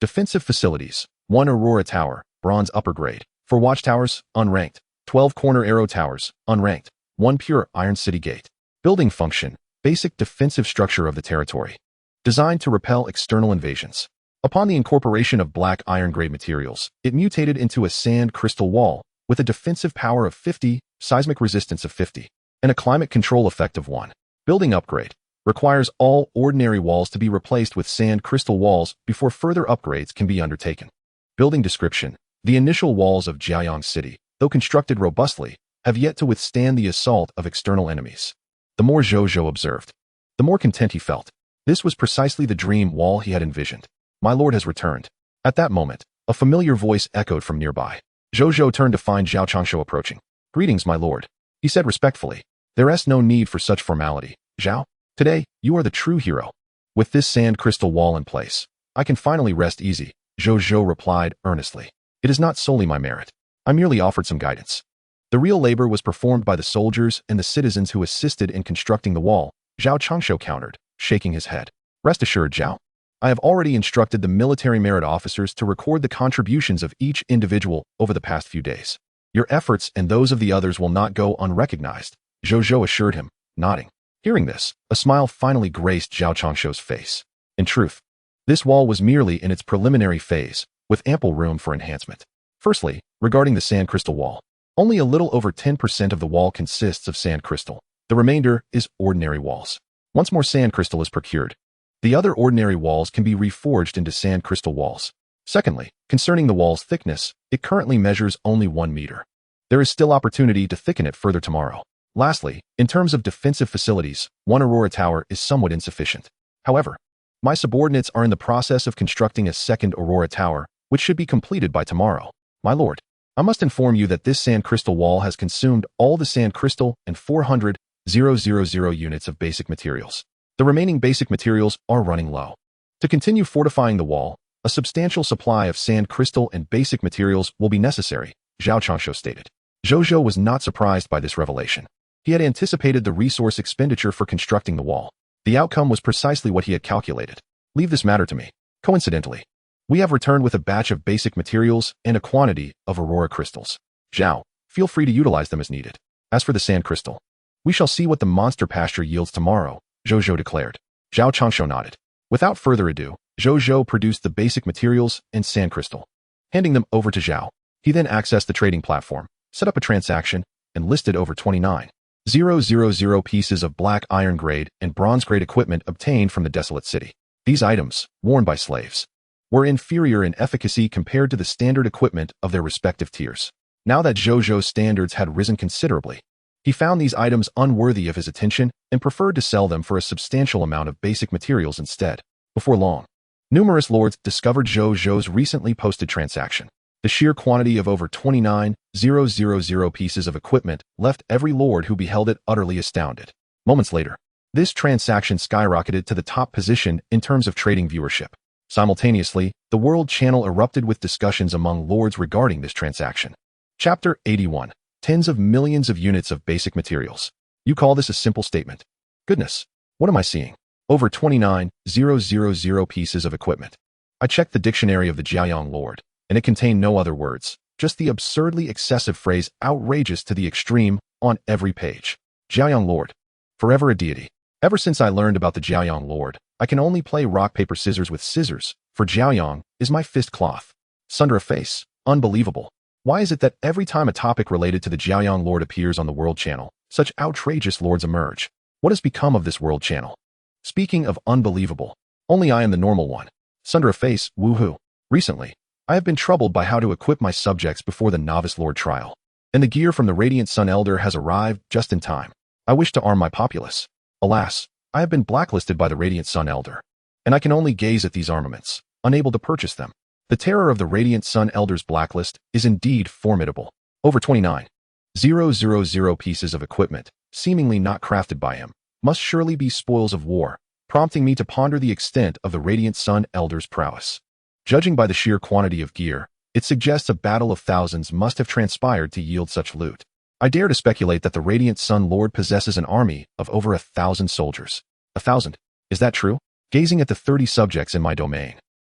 Defensive facilities, 1 Aurora Tower, bronze upper grade. 4 watchtowers, unranked. 12 corner arrow towers, unranked. 1 pure iron city gate. Building function, basic defensive structure of the territory. Designed to repel external invasions. Upon the incorporation of black iron grade materials, it mutated into a sand crystal wall with a defensive power of 50, seismic resistance of 50, and a climate control effect of 1. Building upgrade requires all ordinary walls to be replaced with sand crystal walls before further upgrades can be undertaken. Building description: the initial walls of Jiayang City, though constructed robustly, have yet to withstand the assault of external enemies. The more Zhou Zhou observed, the more content he felt. This was precisely the dream wall he had envisioned. My lord has returned. At that moment, a familiar voice echoed from nearby. Zhou Zhou turned to find Zhao Changshu approaching. "Greetings, my lord," he said respectfully. "There is no need for such formality, Zhao. Today, you are the true hero. With this sand crystal wall in place, I can finally rest easy," Zhou Zhou replied earnestly. "It is not solely my merit. I merely offered some guidance. The real labor was performed by the soldiers and the citizens who assisted in constructing the wall," Zhao Changshu countered, shaking his head. "Rest assured, Zhao. I have already instructed the military merit officers to record the contributions of each individual over the past few days. Your efforts and those of the others will not go unrecognized," Zhou Zhou assured him, nodding. Hearing this, a smile finally graced Zhao Changshu's face. In truth, this wall was merely in its preliminary phase, with ample room for enhancement. Firstly, regarding the sand crystal wall, only a little over 10% of the wall consists of sand crystal. The remainder is ordinary walls. Once more sand crystal is procured, the other ordinary walls can be reforged into sand crystal walls. Secondly, concerning the wall's thickness, it currently measures only 1 meter. There is still opportunity to thicken it further tomorrow. Lastly, in terms of defensive facilities, 1 Aurora Tower is somewhat insufficient. However, my subordinates are in the process of constructing a 2nd Aurora Tower, which should be completed by tomorrow. My lord, I must inform you that this sand crystal wall has consumed all the sand crystal and 400,000 units of basic materials. The remaining basic materials are running low. To continue fortifying the wall, a substantial supply of sand crystal and basic materials will be necessary, Zhao Changshu stated. Zhou Zhou was not surprised by this revelation. He had anticipated the resource expenditure for constructing the wall. The outcome was precisely what he had calculated. Leave this matter to me. Coincidentally, we have returned with a batch of basic materials and a quantity of aurora crystals. Zhao, feel free to utilize them as needed. As for the sand crystal, we shall see what the monster pasture yields tomorrow, Zhou Zhou declared. Zhao Changshu nodded. Without further ado, Zhou Zhou produced the basic materials and sand crystal. Handing them over to Zhao, he then accessed the trading platform, set up a transaction, and listed over 29,000 pieces of black iron grade and bronze grade equipment obtained from the desolate city. These items, worn by slaves, were inferior in efficacy compared to the standard equipment of their respective tiers. Now that Zhou Zhou's standards had risen considerably, he found these items unworthy of his attention and preferred to sell them for a substantial amount of basic materials instead. Before long, numerous lords discovered Zhou Zhou's recently posted transaction. The sheer quantity of over 29,000 pieces of equipment left every lord who beheld it utterly astounded. Moments later, this transaction skyrocketed to the top position in terms of trading viewership. Simultaneously, the world channel erupted with discussions among lords regarding this transaction. Chapter 81. Tens of millions of units of basic materials. You call this a simple statement? Goodness, what am I seeing? Over 29,000 pieces of equipment. I checked the dictionary of the Jiayang Lord, and it contained no other words, just the absurdly excessive phrase outrageous to the extreme on every page. Jiayang Lord. Forever a deity. Ever since I learned about the Jiayang Lord, I can only play rock, paper, scissors with scissors, for Jiayang is my fist cloth. Sunder a face. Unbelievable. Why is it that every time a topic related to the Jiayang Lord appears on the World Channel, such outrageous lords emerge? What has become of this World Channel? Speaking of unbelievable, only I am the normal one. Sunder a face, woohoo. Recently, I have been troubled by how to equip my subjects before the Novice Lord trial, and the gear from the Radiant Sun Elder has arrived just in time. I wish to arm my populace. Alas, I have been blacklisted by the Radiant Sun Elder, and I can only gaze at these armaments, unable to purchase them. The terror of the Radiant Sun Elder's blacklist is indeed formidable. Over 29,000 pieces of equipment, seemingly not crafted by him, must surely be spoils of war, prompting me to ponder the extent of the Radiant Sun Elder's prowess. Judging by the sheer quantity of gear, it suggests a battle of thousands must have transpired to yield such loot. I dare to speculate that the Radiant Sun Lord possesses an army of over 1,000 soldiers. 1,000? Is that true? Gazing at the 30 subjects in my domain,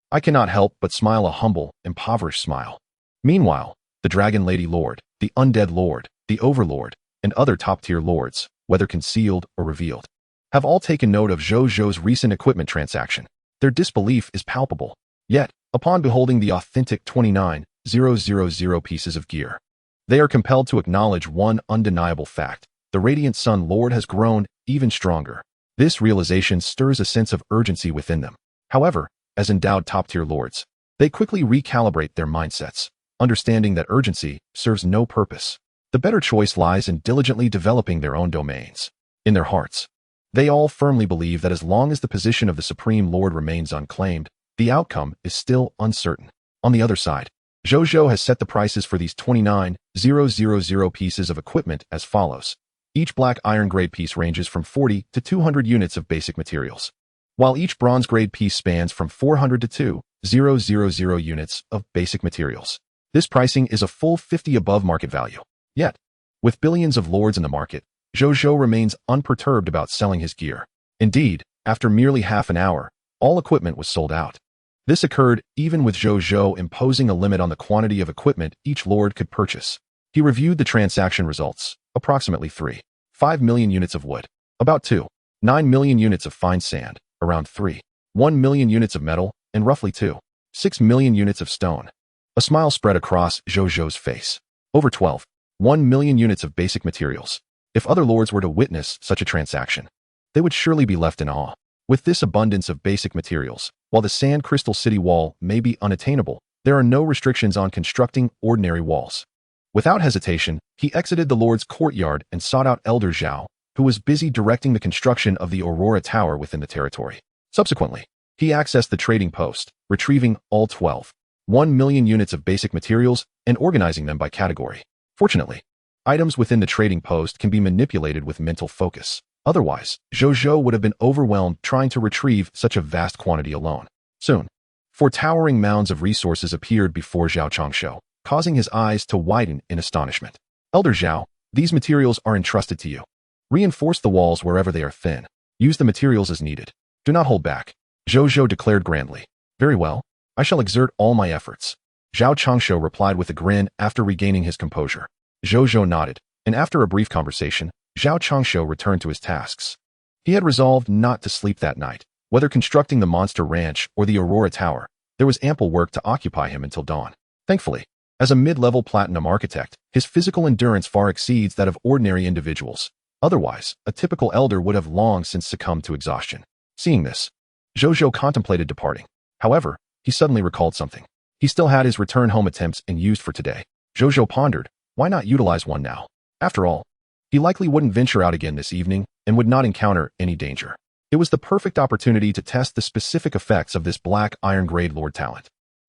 I cannot help but smile a humble, impoverished smile. Meanwhile, the Dragon Lady Lord, the Undead Lord, the Overlord, and other top-tier lords, whether concealed or revealed, have all taken note of Zhou Zhou's recent equipment transaction. Their disbelief is palpable. Yet, upon beholding the authentic 29,000 pieces of gear, they are compelled to acknowledge one undeniable fact. The Radiant Sun Lord has grown even stronger. This realization stirs a sense of urgency within them. However, as endowed top-tier lords, they quickly recalibrate their mindsets, understanding that urgency serves no purpose. The better choice lies in diligently developing their own domains. In their hearts, they all firmly believe that as long as the position of the Supreme Lord remains unclaimed, the outcome is still uncertain. On the other side, Zhou Zhou has set the prices for these 29,000 pieces of equipment as follows. Each black iron grade piece ranges from 40 to 200 units of basic materials, while each bronze grade piece spans from 400 to 2,000 units of basic materials. This pricing is a full 50 above market value. Yet, with billions of lords in the market, Zhou Zhou remains unperturbed about selling his gear. Indeed, after merely half an hour, all equipment was sold out. This occurred even with Zhou Zhou imposing a limit on the quantity of equipment each lord could purchase. He reviewed the transaction results, approximately 3.5 million units of wood, about 2.9 million units of fine sand, around 3.1 million units of metal, and roughly 2.6 million units of stone. A smile spread across Zhou Zhou's face. Over 12.1 million units of basic materials. If other lords were to witness such a transaction, they would surely be left in awe. With this abundance of basic materials, while the Sand Crystal City wall may be unattainable, there are no restrictions on constructing ordinary walls. Without hesitation, he exited the Lord's courtyard and sought out Elder Zhao, who was busy directing the construction of the Aurora Tower within the territory. Subsequently, he accessed the trading post, retrieving all 12.1 million units of basic materials and organizing them by category. Fortunately, items within the trading post can be manipulated with mental focus. Otherwise, Zhou Zhou would have been overwhelmed trying to retrieve such a vast quantity alone. Soon, 4 towering mounds of resources appeared before Zhao Changshu, causing his eyes to widen in astonishment. Elder Zhao, these materials are entrusted to you. Reinforce the walls wherever they are thin. Use the materials as needed. Do not hold back. Zhou Zhou declared grandly. Very well. I shall exert all my efforts. Zhao Changshu replied with a grin after regaining his composure. Zhou Zhou nodded, and after a brief conversation, Zhao Changshu returned to his tasks. He had resolved not to sleep that night. Whether constructing the Monster Ranch or the Aurora Tower, there was ample work to occupy him until dawn. Thankfully, as a mid-level platinum architect, his physical endurance far exceeds that of ordinary individuals. Otherwise, a typical elder would have long since succumbed to exhaustion. Seeing this, Zhou Zhou contemplated departing. However, he suddenly recalled something. He still had his return home attempts in use for today. Zhou Zhou pondered, why not utilize one now? After all, he likely wouldn't venture out again this evening and would not encounter any danger. It was the perfect opportunity to test the specific effects of this black iron grade lord talent.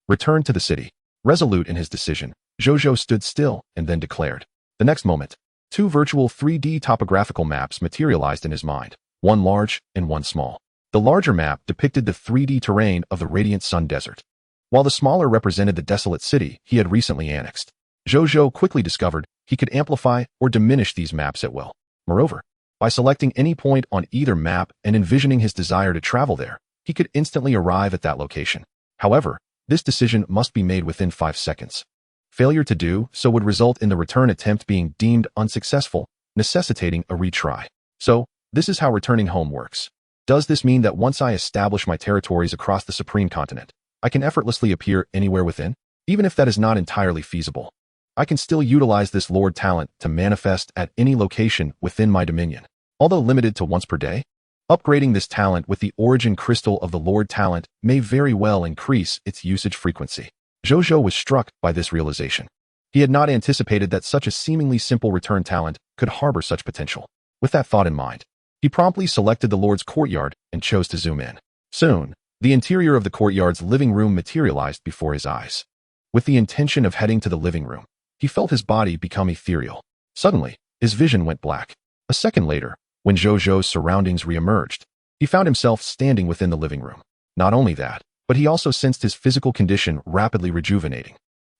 Returned to the city. Resolute in his decision, Zhou Zhou stood still and then declared. The next moment, 2 virtual 3D topographical maps materialized in his mind, one large and one small. The larger map depicted the 3D terrain of the Radiant Sun Desert, while the smaller represented the desolate city he had recently annexed. Zhou Zhou quickly discovered he could amplify or diminish these maps at will. Moreover, by selecting any point on either map and envisioning his desire to travel there, he could instantly arrive at that location. However, this decision must be made within 5 seconds. Failure to do so would result in the return attempt being deemed unsuccessful, necessitating a retry. So, this is how returning home works. Does this mean that once I establish my territories across the Supreme Continent, I can effortlessly appear anywhere within? Even if that is not entirely feasible, I can still utilize this Lord talent to manifest at any location within my dominion, although limited to once per day. Upgrading this talent with the origin crystal of the Lord talent may very well increase its usage frequency. Zhou Zhou was struck by this realization. He had not anticipated that such a seemingly simple return talent could harbor such potential. With that thought in mind, he promptly selected the Lord's courtyard and chose to zoom in. Soon, the interior of the courtyard's living room materialized before his eyes. With the intention of heading to the living room, he felt his body become ethereal. Suddenly, his vision went black. A second later, when Zhou Zhou's surroundings re-emerged, he found himself standing within the living room. Not only that, but he also sensed his physical condition rapidly rejuvenating.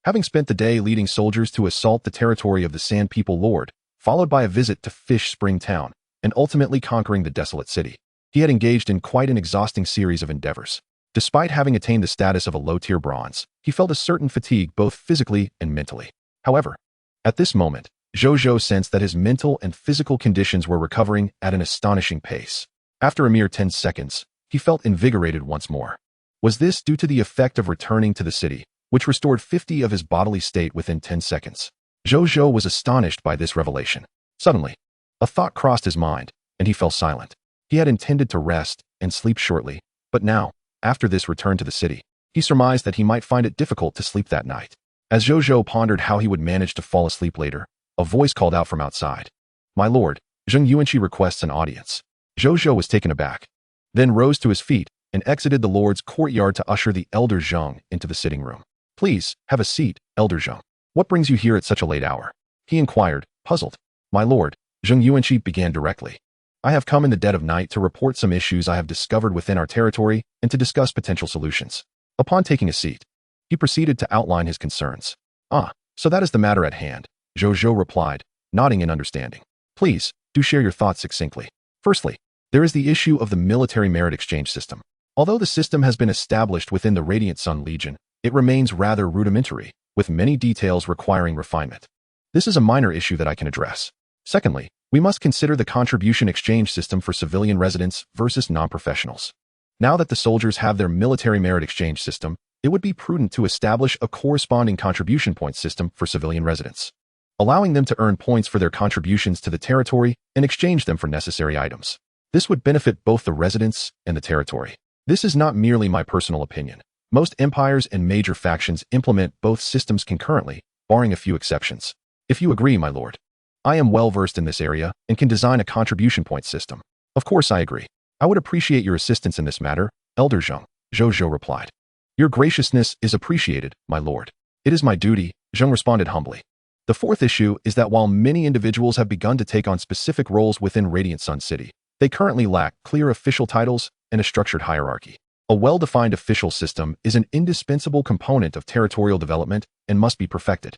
Having spent the day leading soldiers to assault the territory of the Sand People Lord, followed by a visit to Fish Spring Town, and ultimately conquering the desolate city, he had engaged in quite an exhausting series of endeavors. Despite having attained the status of a low-tier bronze, he felt a certain fatigue both physically and mentally. However, at this moment, Zhou Zhou sensed that his mental and physical conditions were recovering at an astonishing pace. After a mere 10 seconds, he felt invigorated once more. Was this due to the effect of returning to the city, which restored 50 of his bodily state within 10 seconds? Zhou Zhou was astonished by this revelation. Suddenly, a thought crossed his mind, and he fell silent. He had intended to rest and sleep shortly, but now, after this return to the city, he surmised that he might find it difficult to sleep that night. As Zhou Zhou pondered how he would manage to fall asleep later, a voice called out from outside. "My lord, Zheng Yuanqi requests an audience." Zhou Zhou was taken aback, then rose to his feet and exited the lord's courtyard to usher the elder Zheng into the sitting room. "Please, have a seat, elder Zheng. What brings you here at such a late hour?" he inquired, puzzled. "My lord," Zheng Yuanqi began directly, "I have come in the dead of night to report some issues I have discovered within our territory and to discuss potential solutions." Upon taking a seat, he proceeded to outline his concerns. "Ah, so that is the matter at hand," Zhou Zhou replied, nodding in understanding. "Please, do share your thoughts succinctly." "Firstly, there is the issue of the military merit exchange system. Although the system has been established within the Radiant Sun Legion, it remains rather rudimentary, with many details requiring refinement. This is a minor issue that I can address. Secondly, we must consider the contribution exchange system for civilian residents versus non-professionals. Now that the soldiers have their military merit exchange system, it would be prudent to establish a corresponding contribution point system for civilian residents, allowing them to earn points for their contributions to the territory and exchange them for necessary items. This would benefit both the residents and the territory. This is not merely my personal opinion. Most empires and major factions implement both systems concurrently, barring a few exceptions. If you agree, my lord, I am well versed in this area and can design a contribution point system. Of course I agree. I would appreciate your assistance in this matter, Elder Zheng, Zhou Zhou replied. Your graciousness is appreciated, my lord. It is my duty, Zheng responded humbly. The fourth issue is that while many individuals have begun to take on specific roles within Radiant Sun City, they currently lack clear official titles and a structured hierarchy. A well-defined official system is an indispensable component of territorial development and must be perfected.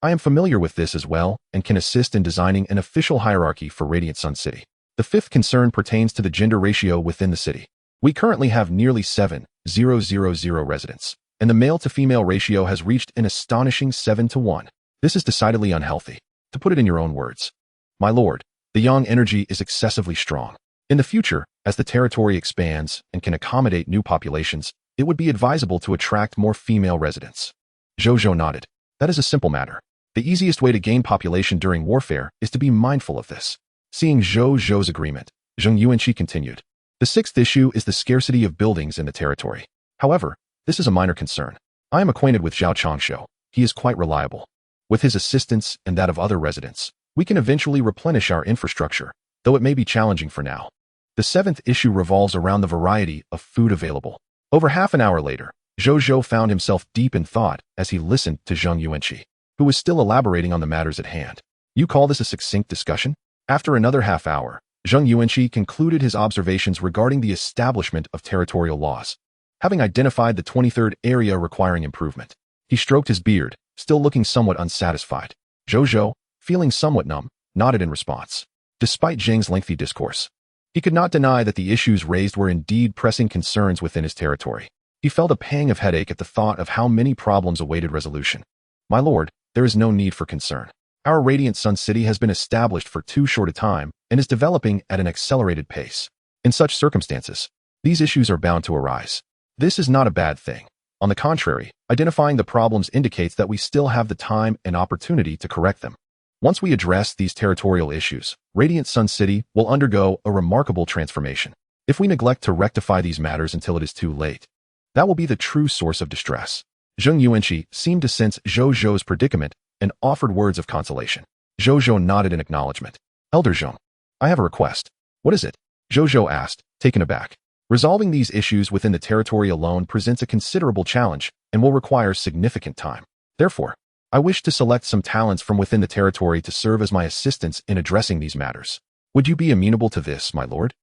I am familiar with this as well and can assist in designing an official hierarchy for Radiant Sun City. The fifth concern pertains to the gender ratio within the city. We currently have nearly 7,000 residents, and the male-to-female ratio has reached an astonishing 7-to-1. This is decidedly unhealthy. To put it in your own words, my lord, the yang energy is excessively strong. In the future, as the territory expands and can accommodate new populations, it would be advisable to attract more female residents. Zhou Zhou nodded. That is a simple matter. The easiest way to gain population during warfare is to be mindful of this. Seeing Zhou Zhou's agreement, Zheng Yuanqi continued. The sixth issue is the scarcity of buildings in the territory. However, this is a minor concern. I am acquainted with Zhao Changshu. He is quite reliable. With his assistance and that of other residents, we can eventually replenish our infrastructure, though it may be challenging for now. The seventh issue revolves around the variety of food available. Over half an hour later, Zhou Zhou found himself deep in thought as he listened to Zheng Yuanqi, who was still elaborating on the matters at hand. You call this a succinct discussion? After another half hour, Zheng Yuanqi concluded his observations regarding the establishment of territorial laws. Having identified the 23rd area requiring improvement, he stroked his beard, still looking somewhat unsatisfied. Zhou Zhou, feeling somewhat numb, nodded in response. Despite Zheng's lengthy discourse, he could not deny that the issues raised were indeed pressing concerns within his territory. He felt a pang of headache at the thought of how many problems awaited resolution. My lord, there is no need for concern. Our Radiant Sun City has been established for too short a time and is developing at an accelerated pace. In such circumstances, these issues are bound to arise. This is not a bad thing. On the contrary, identifying the problems indicates that we still have the time and opportunity to correct them. Once we address these territorial issues, Radiant Sun City will undergo a remarkable transformation. If we neglect to rectify these matters until it is too late, that will be the true source of distress. Zheng Yuanqi seemed to sense Zhou Zhou's predicament and offered words of consolation. Zhou Zhou nodded in acknowledgement. Elder Zheng, I have a request. What is it? Zhou Zhou asked, taken aback. Resolving these issues within the territory alone presents a considerable challenge and will require significant time. Therefore, I wish to select some talents from within the territory to serve as my assistants in addressing these matters. Would you be amenable to this, my lord?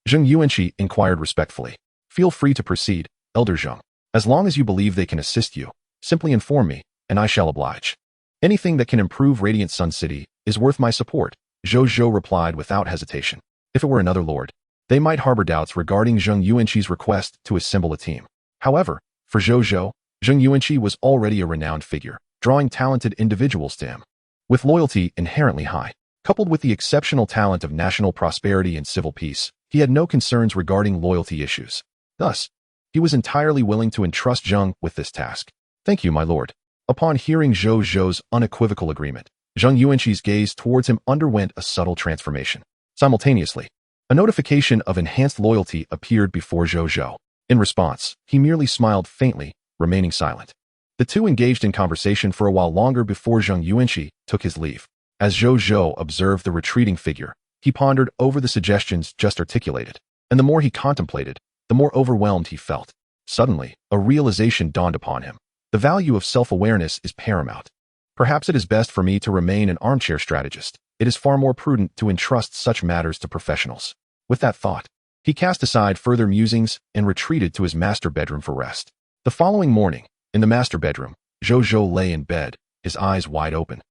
Zheng Yuanqi inquired respectfully. Feel free to proceed, Elder Zheng. As long as you believe they can assist you, simply inform me, and I shall oblige. Anything that can improve Radiant Sun City is worth my support, Zhou Zhou replied without hesitation. If it were another lord, they might harbor doubts regarding Zheng Yuanqi's request to assemble a team. However, for Zhou Zhou, Zheng Yuanqi was already a renowned figure, drawing talented individuals to him. With loyalty inherently high, coupled with the exceptional talent of national prosperity and civil peace, he had no concerns regarding loyalty issues. Thus, he was entirely willing to entrust Zheng with this task. Thank you, my lord. Upon hearing Zhou Zhou's unequivocal agreement, Zheng Yuanqi's gaze towards him underwent a subtle transformation. Simultaneously, a notification of enhanced loyalty appeared before Zhou Zhou. In response, he merely smiled faintly, remaining silent. The two engaged in conversation for a while longer before Zheng Yuanqi took his leave. As Zhou Zhou observed the retreating figure, he pondered over the suggestions just articulated, and the more he contemplated, the more overwhelmed he felt. Suddenly, a realization dawned upon him. The value of self-awareness is paramount. Perhaps it is best for me to remain an armchair strategist. It is far more prudent to entrust such matters to professionals. With that thought, he cast aside further musings and retreated to his master bedroom for rest. The following morning, in the master bedroom, Zhou Zhou lay in bed, his eyes wide open,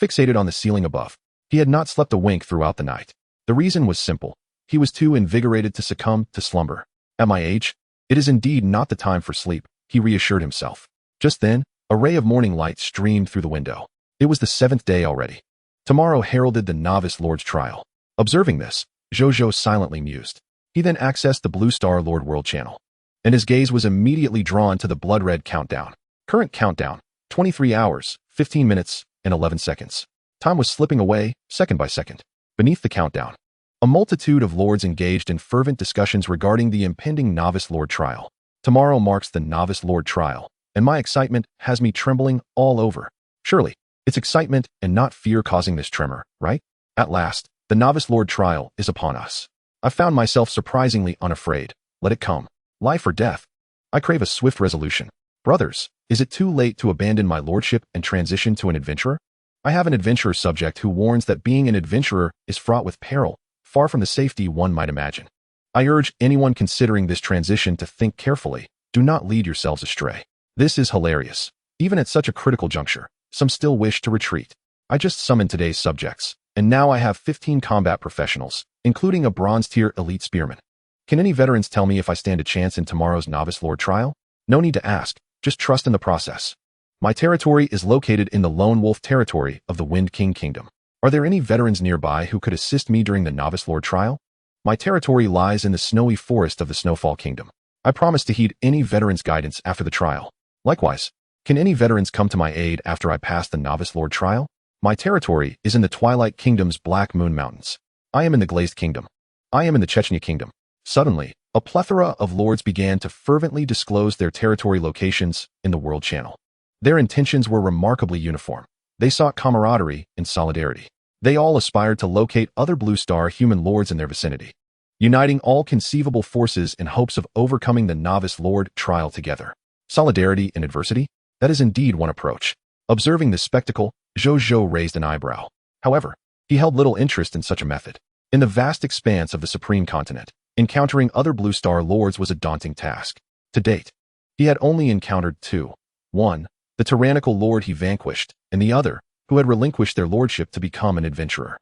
fixated on the ceiling above. He had not slept a wink throughout the night. The reason was simple. He was too invigorated to succumb to slumber. At my age, it is indeed not the time for sleep, he reassured himself. Just then, a ray of morning light streamed through the window. It was the 7th day already. Tomorrow heralded the novice lord's trial. Observing this, Zhou Zhou silently mused. He then accessed the Blue Star Lord World channel, and his gaze was immediately drawn to the blood-red countdown. Current countdown, 23 hours, 15 minutes, and 11 seconds. Time was slipping away, second by second. Beneath the countdown, a multitude of lords engaged in fervent discussions regarding the impending novice lord trial. Tomorrow marks the novice lord trial, and my excitement has me trembling all over. Surely, it's excitement and not fear causing this tremor, right? At last, the novice lord trial is upon us. I found myself surprisingly unafraid. Let it come. Life or death. I crave a swift resolution. Brothers, is it too late to abandon my lordship and transition to an adventurer? I have an adventurer subject who warns that being an adventurer is fraught with peril, far from the safety one might imagine. I urge anyone considering this transition to think carefully. Do not lead yourselves astray. This is hilarious. Even at such a critical juncture, some still wish to retreat. I just summoned today's subjects, and now I have 15 combat professionals, including a bronze-tier elite spearman. Can any veterans tell me if I stand a chance in tomorrow's novice lord trial? No need to ask, just trust in the process. My territory is located in the Lone Wolf territory of the Wind King Kingdom. Are there any veterans nearby who could assist me during the novice lord trial? My territory lies in the snowy forest of the Snowfall Kingdom. I promise to heed any veteran's guidance after the trial. Likewise, can any veterans come to my aid after I pass the novice lord trial? My territory is in the Twilight Kingdom's Black Moon Mountains. I am in the Glazed Kingdom. I am in the Chechnya Kingdom. Suddenly, a plethora of lords began to fervently disclose their territory locations in the World Channel. Their intentions were remarkably uniform. They sought camaraderie and solidarity. They all aspired to locate other Blue Star human lords in their vicinity, uniting all conceivable forces in hopes of overcoming the novice lord trial together. Solidarity in adversity? That is indeed one approach. Observing this spectacle, Zhou Zhou raised an eyebrow. However, he held little interest in such a method. In the vast expanse of the Supreme Continent, encountering other Blue Star lords was a daunting task. To date, he had only encountered two. One, the tyrannical lord he vanquished, and the other, who had relinquished their lordship to become an adventurer.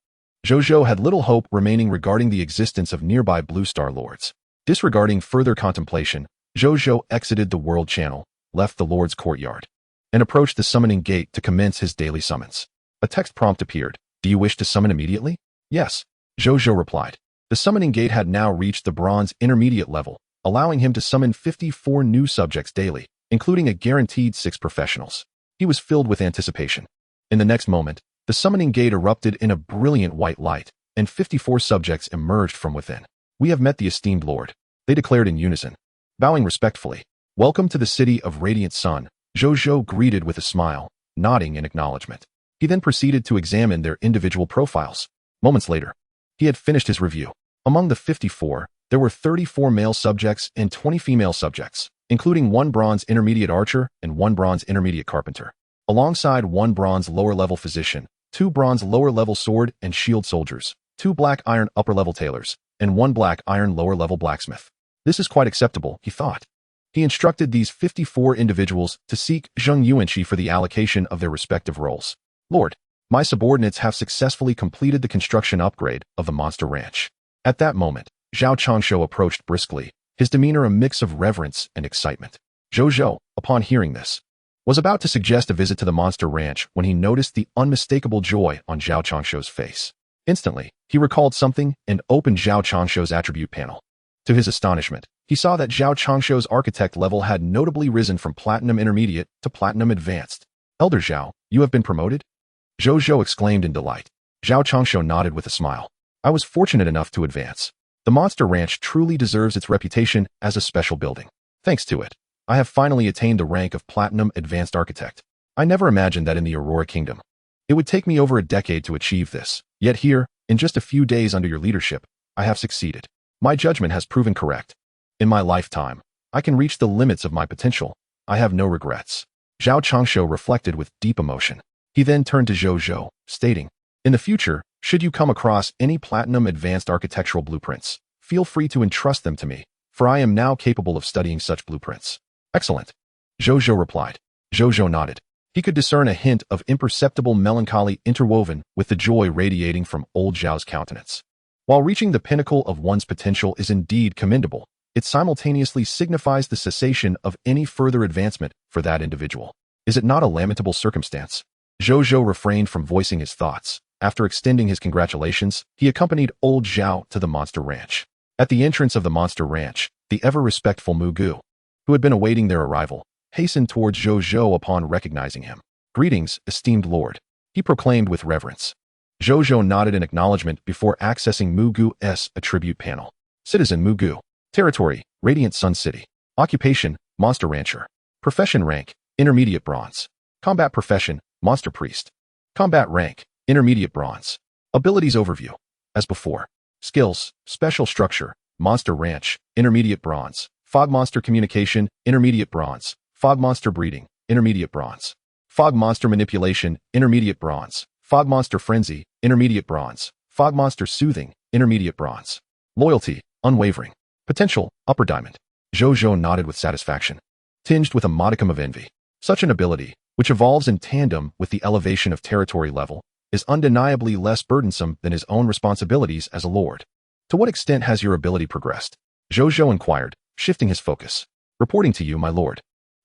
Zhou Zhou had little hope remaining regarding the existence of nearby Blue Star lords. Disregarding further contemplation, Zhou Zhou exited the World Channel, left the Lord's courtyard, and approached the summoning gate to commence his daily summons. A text prompt appeared. Do you wish to summon immediately? Yes, Zhou Zhou replied. The summoning gate had now reached the bronze intermediate level, allowing him to summon 54 new subjects daily, including a guaranteed 6 professionals. He was filled with anticipation. In the next moment, the summoning gate erupted in a brilliant white light, and 54 subjects emerged from within. We have met the esteemed Lord, they declared in unison. Bowing respectfully, welcome to the city of Radiant Sun, Zhou Zhou greeted with a smile, nodding in acknowledgement. He then proceeded to examine their individual profiles. Moments later, He had finished his review. Among the 54, there were 34 male subjects and 20 female subjects, including 1 bronze intermediate archer and 1 bronze intermediate carpenter, alongside 1 bronze lower-level physician, 2 bronze lower-level sword and shield soldiers, 2 black iron upper-level tailors, and 1 black iron lower-level blacksmith. This is quite acceptable, he thought. He instructed these 54 individuals to seek Zheng Yuanqi for the allocation of their respective roles. Lord, my subordinates have successfully completed the construction upgrade of the monster ranch. At that moment, Zhao Changshu approached briskly, his demeanor a mix of reverence and excitement. Zhou Zhou, upon hearing this, was about to suggest a visit to the monster ranch when he noticed the unmistakable joy on Zhao Changshu's face. Instantly, he recalled something and opened Zhao Changshu's attribute panel. To his astonishment, he saw that Zhao Changshu's architect level had notably risen from Platinum Intermediate to Platinum Advanced. Elder Zhao, you have been promoted? Zhou Zhou exclaimed in delight. Zhao Changshu nodded with a smile. I was fortunate enough to advance. The Monster Ranch truly deserves its reputation as a special building. Thanks to it, I have finally attained the rank of Platinum Advanced Architect. I never imagined that in the Aurora Kingdom. It would take me over a decade to achieve this, yet here, in just a few days under your leadership, I have succeeded. My judgment has proven correct. In my lifetime, I can reach the limits of my potential. I have no regrets. Zhao Changshu reflected with deep emotion. He then turned to Zhou Zhou, stating, in the future, should you come across any Platinum Advanced Architectural blueprints, feel free to entrust them to me, for I am now capable of studying such blueprints. Excellent. Zhou Zhou replied. Zhou Zhou nodded. He could discern a hint of imperceptible melancholy interwoven with the joy radiating from old Zhao's countenance. While reaching the pinnacle of one's potential is indeed commendable, it simultaneously signifies the cessation of any further advancement for that individual. Is it not a lamentable circumstance? Zhou Zhou refrained from voicing his thoughts. After extending his congratulations, he accompanied old Zhao to the Monster Ranch. At the entrance of the Monster Ranch, the ever-respectful Mu Gu, who had been awaiting their arrival, hastened towards Zhou Zhou upon recognizing him. Greetings, esteemed lord, he proclaimed with reverence. Zhou Zhou nodded in acknowledgement before accessing Mu Gu's attribute panel. Citizen Mu Gu. Territory, Radiant Sun City. Occupation, Monster Rancher. Profession rank, Intermediate Bronze. Combat profession, Monster Priest. Combat rank, Intermediate Bronze. Abilities overview. As before. Skills, Special Structure, Monster Ranch, Intermediate Bronze. Fog Monster Communication, Intermediate Bronze. Fog Monster Breeding, Intermediate Bronze. Fog Monster Manipulation, Intermediate Bronze. Fog Monster Frenzy, Intermediate Bronze. Fog Monster Soothing, Intermediate Bronze. Loyalty, Unwavering. Potential, Upper Diamond. Zhou Zhou nodded with satisfaction, tinged with a modicum of envy. Such an ability, which evolves in tandem with the elevation of territory level, is undeniably less burdensome than his own responsibilities as a lord. To what extent has your ability progressed? Zhou Zhou inquired, shifting his focus. Reporting to you, my lord.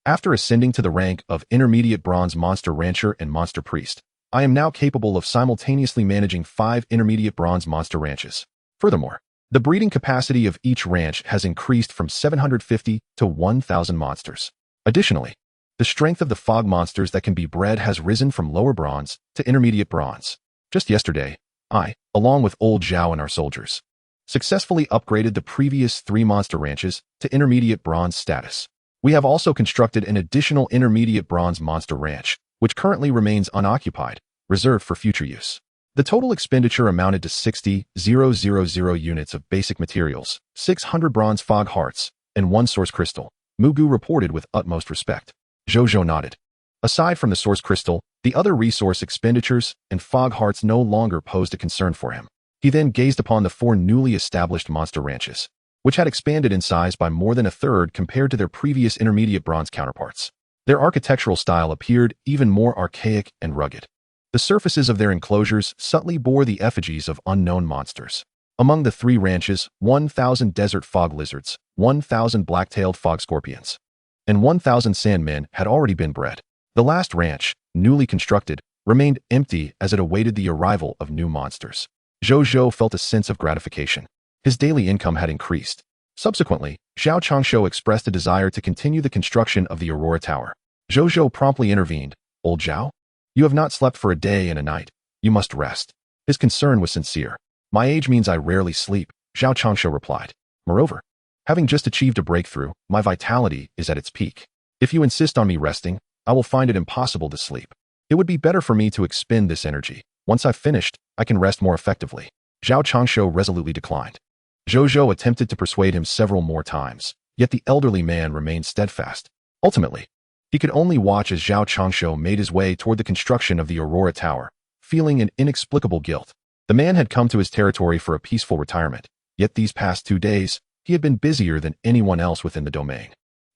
After ascending to the rank of Intermediate Bronze Monster Rancher and Monster Priest, I am now capable of simultaneously managing 5 Intermediate Bronze Monster Ranches. Furthermore, the breeding capacity of each ranch has increased from 750 to 1,000 monsters. Additionally, the strength of the fog monsters that can be bred has risen from lower bronze to intermediate bronze. Just yesterday, I, along with old Zhao and our soldiers, successfully upgraded the previous 3 monster ranches to intermediate bronze status. We have also constructed an additional intermediate bronze monster ranch, which currently remains unoccupied, reserved for future use. The total expenditure amounted to 60,000 units of basic materials, 600 bronze fog hearts, and 1 source crystal. Mu Gu reported with utmost respect. Zhou Zhou nodded. Aside from the source crystal, the other resource expenditures and fog hearts no longer posed a concern for him. He then gazed upon the 4 newly established monster ranches, which had expanded in size by more than a third compared to their previous intermediate bronze counterparts. Their architectural style appeared even more archaic and rugged. The surfaces of their enclosures subtly bore the effigies of unknown monsters. Among the 3 ranches, 1,000 desert fog lizards, 1,000 black-tailed fog scorpions, and 1,000 sandmen had already been bred. The last ranch, newly constructed, remained empty as it awaited the arrival of new monsters. Zhou Zhou felt a sense of gratification. His daily income had increased. Subsequently, Zhao Changshu expressed a desire to continue the construction of the Aurora Tower. Zhou Zhou promptly intervened. Old Zhao? You have not slept for a day and a night. You must rest. His concern was sincere. My age means I rarely sleep, Zhao Changshu replied. Moreover, having just achieved a breakthrough, my vitality is at its peak. If you insist on me resting, I will find it impossible to sleep. It would be better for me to expend this energy. Once I've finished, I can rest more effectively. Zhao Changshu resolutely declined. Zhou Zhou attempted to persuade him several more times, yet the elderly man remained steadfast. Ultimately, he could only watch as Zhao Changshu made his way toward the construction of the Aurora Tower, feeling an inexplicable guilt. The man had come to his territory for a peaceful retirement, yet these past 2 days, he had been busier than anyone else within the domain.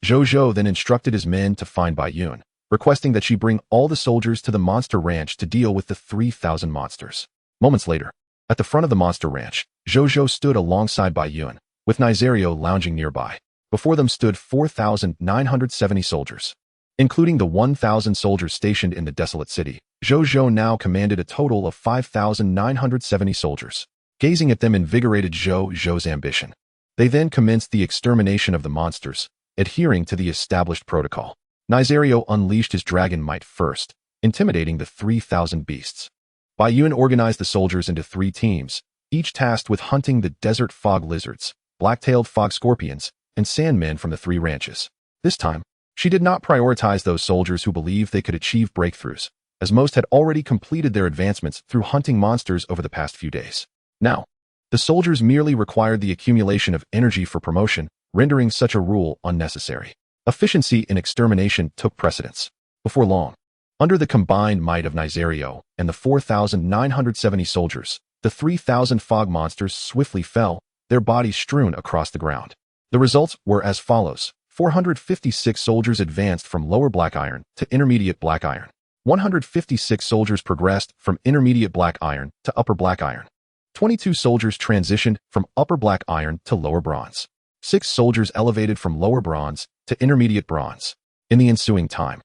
Zhou Zhou then instructed his men to find Bai Yun, requesting that she bring all the soldiers to the monster ranch to deal with the 3,000 monsters. Moments later, at the front of the monster ranch, Zhou Zhou stood alongside Bai Yun, with Nizario lounging nearby. Before them stood 4,970 soldiers. Including the 1,000 soldiers stationed in the desolate city, Zhou Zhou now commanded a total of 5,970 soldiers. Gazing at them invigorated Zhou Zhou's ambition. They then commenced the extermination of the monsters, adhering to the established protocol. Nizario unleashed his dragon might first, intimidating the 3,000 beasts. Bai Yun organized the soldiers into 3 teams, each tasked with hunting the desert fog lizards, black-tailed fog scorpions, and sandmen from the 3 ranches. This time, she did not prioritize those soldiers who believed they could achieve breakthroughs, as most had already completed their advancements through hunting monsters over the past few days. Now, the soldiers merely required the accumulation of energy for promotion, rendering such a rule unnecessary. Efficiency in extermination took precedence. Before long, under the combined might of Nizario and the 4,970 soldiers, the 3,000 fog monsters swiftly fell, their bodies strewn across the ground. The results were as follows. 456 soldiers advanced from lower black iron to intermediate black iron. 156 soldiers progressed from intermediate black iron to upper black iron. 22 soldiers transitioned from upper black iron to lower bronze. 6 soldiers elevated from lower bronze to intermediate bronze. In the ensuing time,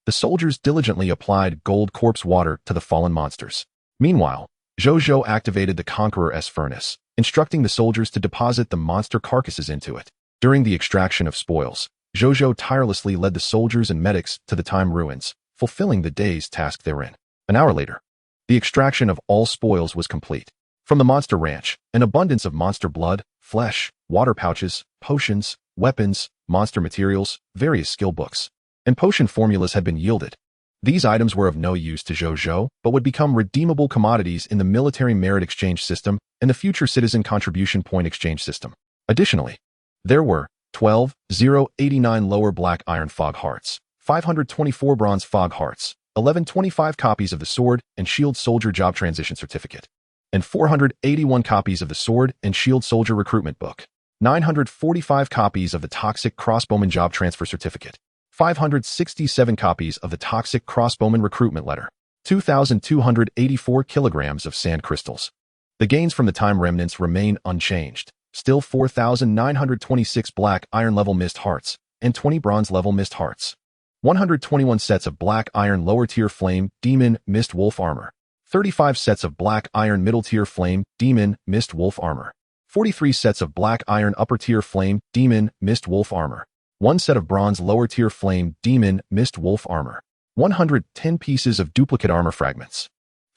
the soldiers diligently applied gold corpse water to the fallen monsters. Meanwhile, Zhou Zhou activated the Conqueror's furnace, instructing the soldiers to deposit the monster carcasses into it. During the extraction of spoils, Zhou Zhou tirelessly led the soldiers and medics to the time ruins, fulfilling the day's task therein. An hour later, the extraction of all spoils was complete. From the monster ranch, an abundance of monster blood, flesh, water pouches, potions, weapons, monster materials, various skill books, and potion formulas had been yielded. These items were of no use to Zhou Zhou, but would become redeemable commodities in the military merit exchange system and the future citizen contribution point exchange system. Additionally, there were 12,089 lower black iron fog hearts, 524 bronze fog hearts, 1125 copies of the sword and shield soldier job transition certificate, and 481 copies of the sword and shield soldier recruitment book, 945 copies of the toxic crossbowman job transfer certificate, 567 copies of the toxic crossbowman recruitment letter, 2,284 kilograms of sand crystals. The gains from the time remnants remain unchanged. Still 4,926 black iron level mist hearts and 20 bronze level mist hearts. 121 sets of black iron lower tier flame demon mist wolf armor. 35 sets of black iron middle tier flame demon mist wolf armor. 43 sets of black iron upper tier flame demon mist wolf armor. 1 set of bronze lower tier flame demon mist wolf armor. 110 pieces of duplicate armor fragments.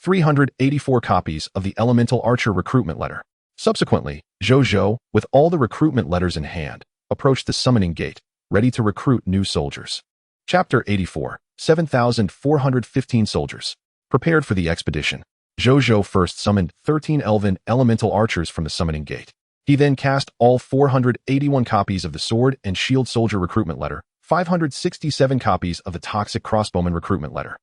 384 copies of the elemental archer recruitment letter. Subsequently, Zhou Zhou, with all the recruitment letters in hand, approached the summoning gate, ready to recruit new soldiers. Chapter 84, 7,415 soldiers. Prepared for the expedition, Zhou Zhou first summoned 13 elven elemental archers from the summoning gate. He then cast all 481 copies of the sword and shield soldier recruitment letter, 567 copies of the toxic crossbowman recruitment letter,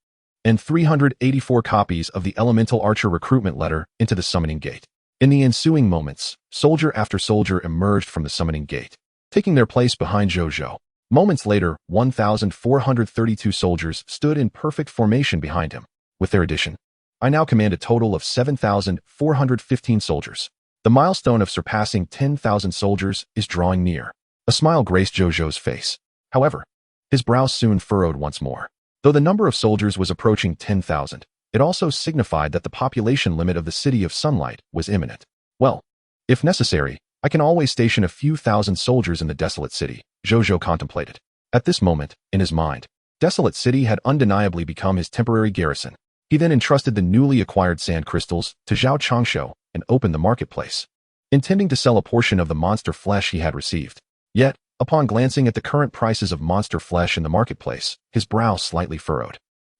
and 384 copies of the elemental archer recruitment letter into the summoning gate. In the ensuing moments, soldier after soldier emerged from the summoning gate, taking their place behind Zhou Zhou. Moments later, 1,432 soldiers stood in perfect formation behind him. With their addition, I now command a total of 7,415 soldiers. The milestone of surpassing 10,000 soldiers is drawing near. A smile graced Zhou Zhou's face. However, his brow soon furrowed once more. Though the number of soldiers was approaching 10,000, it also signified that the population limit of the City of Sunlight was imminent. Well, if necessary, I can always station a few thousand soldiers in the desolate city, Zhou Zhou contemplated. At this moment, in his mind, Desolate City had undeniably become his temporary garrison. He then entrusted the newly acquired sand crystals to Zhao Changshu and opened the marketplace, intending to sell a portion of the monster flesh he had received. Yet, upon glancing at the current prices of monster flesh in the marketplace, his brow slightly furrowed.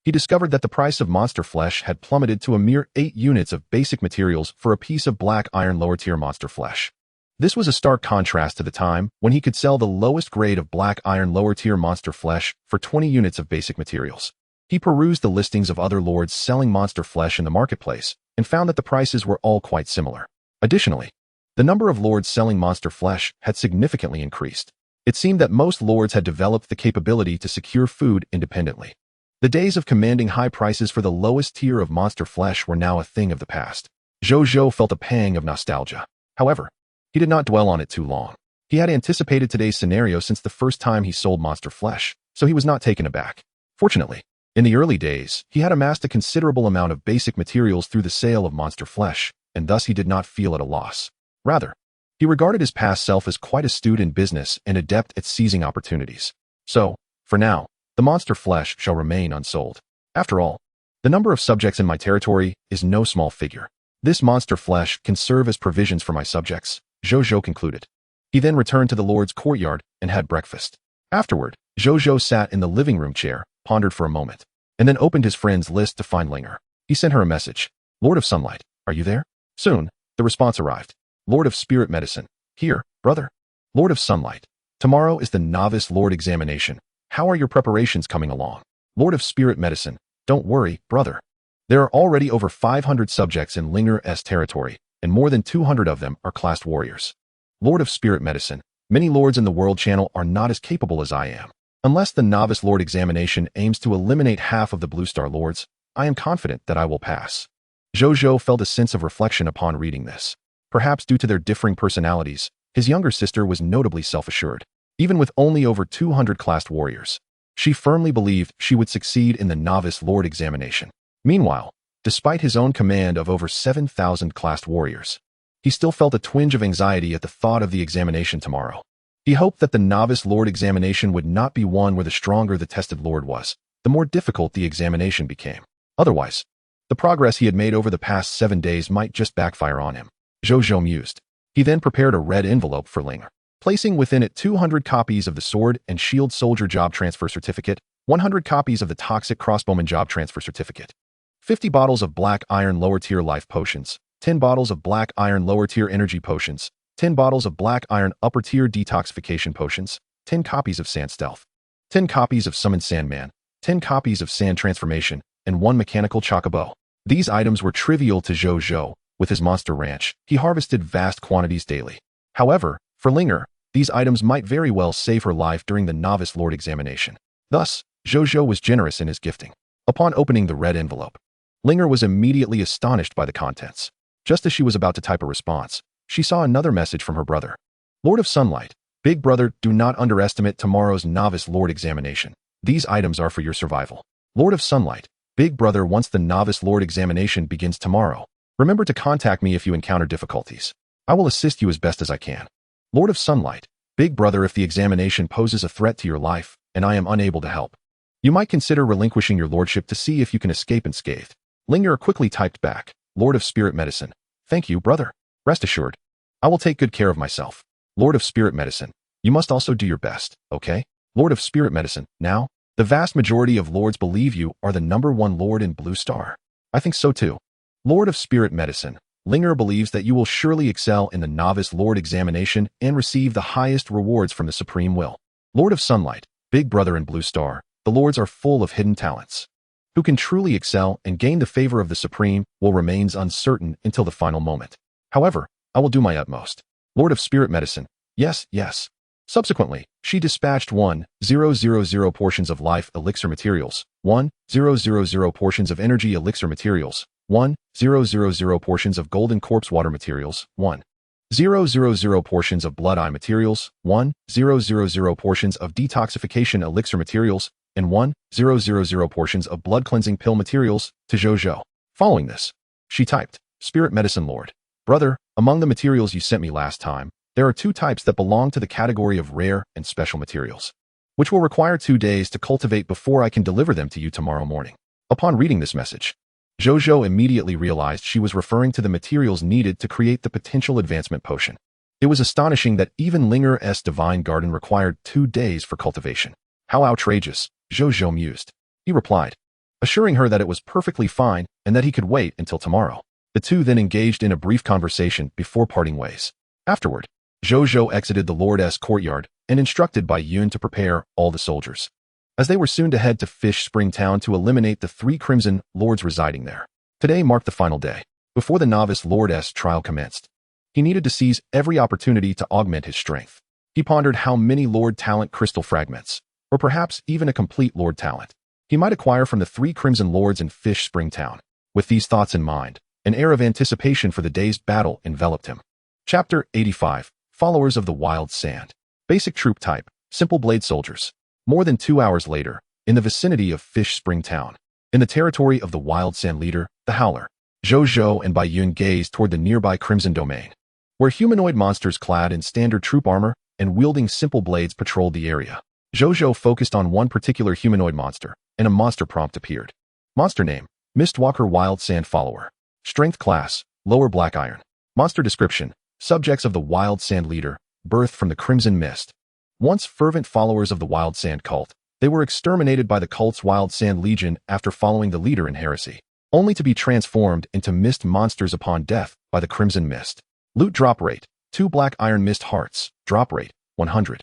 he discovered that the price of monster flesh had plummeted to a mere 8 units of basic materials for a piece of black iron lower-tier monster flesh. This was a stark contrast to the time when he could sell the lowest grade of black iron lower-tier monster flesh for 20 units of basic materials. He perused the listings of other lords selling monster flesh in the marketplace and found that the prices were all quite similar. Additionally, the number of lords selling monster flesh had significantly increased. It seemed that most lords had developed the capability to secure food independently. The days of commanding high prices for the lowest tier of monster flesh were now a thing of the past. Zhou Zhou felt a pang of nostalgia. However, he did not dwell on it too long. He had anticipated today's scenario since the first time he sold monster flesh, so he was not taken aback. Fortunately, in the early days, he had amassed a considerable amount of basic materials through the sale of monster flesh, and thus he did not feel at a loss. Rather, he regarded his past self as quite astute in business and adept at seizing opportunities. So, for now, the monster flesh shall remain unsold. After all, the number of subjects in my territory is no small figure. This monster flesh can serve as provisions for my subjects, Zhou Zhou concluded. He then returned to the lord's courtyard and had breakfast. Afterward, Zhou Zhou sat in the living room chair, pondered for a moment, and then opened his friend's list to find Linger. He sent her a message. Lord of Sunlight, are you there? Soon, the response arrived. Lord of Spirit Medicine, here, brother. Lord of Sunlight, tomorrow is the Novice Lord examination. How are your preparations coming along? Lord of Spirit Medicine, don't worry, brother. There are already over 500 subjects in Linger's territory, and more than 200 of them are classed warriors. Lord of Spirit Medicine, many lords in the World Channel are not as capable as I am. Unless the Novice Lord examination aims to eliminate half of the Blue Star Lords, I am confident that I will pass. Zhou Zhou felt a sense of reflection upon reading this. Perhaps due to their differing personalities, his younger sister was notably self-assured. Even with only over 200 classed warriors, she firmly believed she would succeed in the Novice Lord examination. Meanwhile, despite his own command of over 7,000 classed warriors, he still felt a twinge of anxiety at the thought of the examination tomorrow. He hoped that the Novice Lord examination would not be one where the stronger the tested lord was, the more difficult the examination became. Otherwise, the progress he had made over the past 7 days might just backfire on him. Zhou Zhou mused. He then prepared a red envelope for Linger, placing within it 200 copies of the Sword and Shield Soldier Job Transfer Certificate, 100 copies of the Toxic Crossbowman Job Transfer Certificate, 50 bottles of Black Iron Lower Tier Life Potions, 10 bottles of Black Iron Lower Tier Energy Potions, 10 bottles of Black Iron Upper Tier Detoxification Potions, 10 copies of Sand Stealth, 10 copies of Summon Sandman, 10 copies of Sand Transformation, and 1 Mechanical Chocobo. These items were trivial to Zhou Zhou. With his monster ranch, he harvested vast quantities daily. However, for Linger, these items might very well save her life during the Novice Lord examination. Thus, Zhou Zhou was generous in his gifting. Upon opening the red envelope, Linger was immediately astonished by the contents. Just as she was about to type a response, she saw another message from her brother. Lord of Sunlight, big brother, do not underestimate tomorrow's Novice Lord examination. These items are for your survival. Lord of Sunlight, big brother, once the Novice Lord examination begins tomorrow, remember to contact me if you encounter difficulties. I will assist you as best as I can. Lord of Sunlight, big brother, if the examination poses a threat to your life, and I am unable to help, you might consider relinquishing your lordship to see if you can escape unscathed. Linger quickly typed back, Lord of Spirit Medicine, thank you, brother. Rest assured, I will take good care of myself. Lord of Spirit Medicine, you must also do your best, okay? Lord of Spirit Medicine, now, the vast majority of lords believe you are the #1 lord in Blue Star. I think so too. Lord of Spirit Medicine, Linger believes that you will surely excel in the Novice Lord examination and receive the highest rewards from the Supreme Will. Lord of Sunlight, big brother in Blue Star, the lords are full of hidden talents. Who can truly excel and gain the favor of the Supreme Will remains uncertain until the final moment. However, I will do my utmost. Lord of Spirit Medicine, yes, yes. Subsequently, she dispatched 1,000 portions of life elixir materials, 1,000 portions of energy elixir materials, 1,000 portions of golden corpse water materials, 1,000 portions of blood eye materials, 1,000 portions of detoxification elixir materials, and 1,000 portions of blood cleansing pill materials to Zhou Zhou. Following this, she typed, Spirit Medicine Lord, brother, among the materials you sent me last time, there are 2 types that belong to the category of rare and special materials, which will require 2 days to cultivate before I can deliver them to you tomorrow morning. Upon reading this message, Zhou Zhou immediately realized she was referring to the materials needed to create the potential advancement potion. It was astonishing that even Linger's Divine Garden required 2 days for cultivation. How outrageous, Zhou Zhou mused. He replied, assuring her that it was perfectly fine and that he could wait until tomorrow. The two then engaged in a brief conversation before parting ways. Afterward, Zhou Zhou exited the Lord's courtyard and instructed Bai Yun to prepare all the soldiers, as they were soon to head to Fish Spring Town to eliminate the 3 Crimson Lords residing there. Today marked the final day, before the novice Lord's trial commenced. He needed to seize every opportunity to augment his strength. He pondered how many Lord Talent crystal fragments, or perhaps even a complete Lord Talent, he might acquire from the 3 Crimson Lords in Fish Spring Town. With these thoughts in mind, an air of anticipation for the day's battle enveloped him. Chapter 85. Followers of the Wild Sand. Basic troop type, Simple Blade Soldiers. More than 2 hours later, in the vicinity of Fish Spring Town, in the territory of the Wild Sand leader, the Howler, Zhou Zhou and Bai Yun gazed toward the nearby Crimson Domain, where humanoid monsters clad in standard troop armor and wielding simple blades patrolled the area. Zhou Zhou focused on one particular humanoid monster, and a monster prompt appeared. Monster name, Mistwalker Wild Sand Follower. Strength class, Lower Black Iron. Monster description, subjects of the Wild Sand leader, birthed from the Crimson Mist. Once fervent followers of the Wild Sand cult, they were exterminated by the cult's Wild Sand Legion after following the leader in heresy, only to be transformed into mist monsters upon death by the Crimson Mist. Loot drop rate, 2 Black Iron Mist Hearts, drop rate, 100.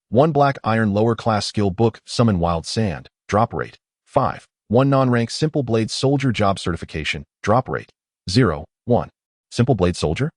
1 Black Iron Lower Class Skill Book, Summon Wild Sand, drop rate, 5. 1 Non-Rank Simple Blade Soldier Job Certification, drop rate, 0, 1. Simple Blade Soldier?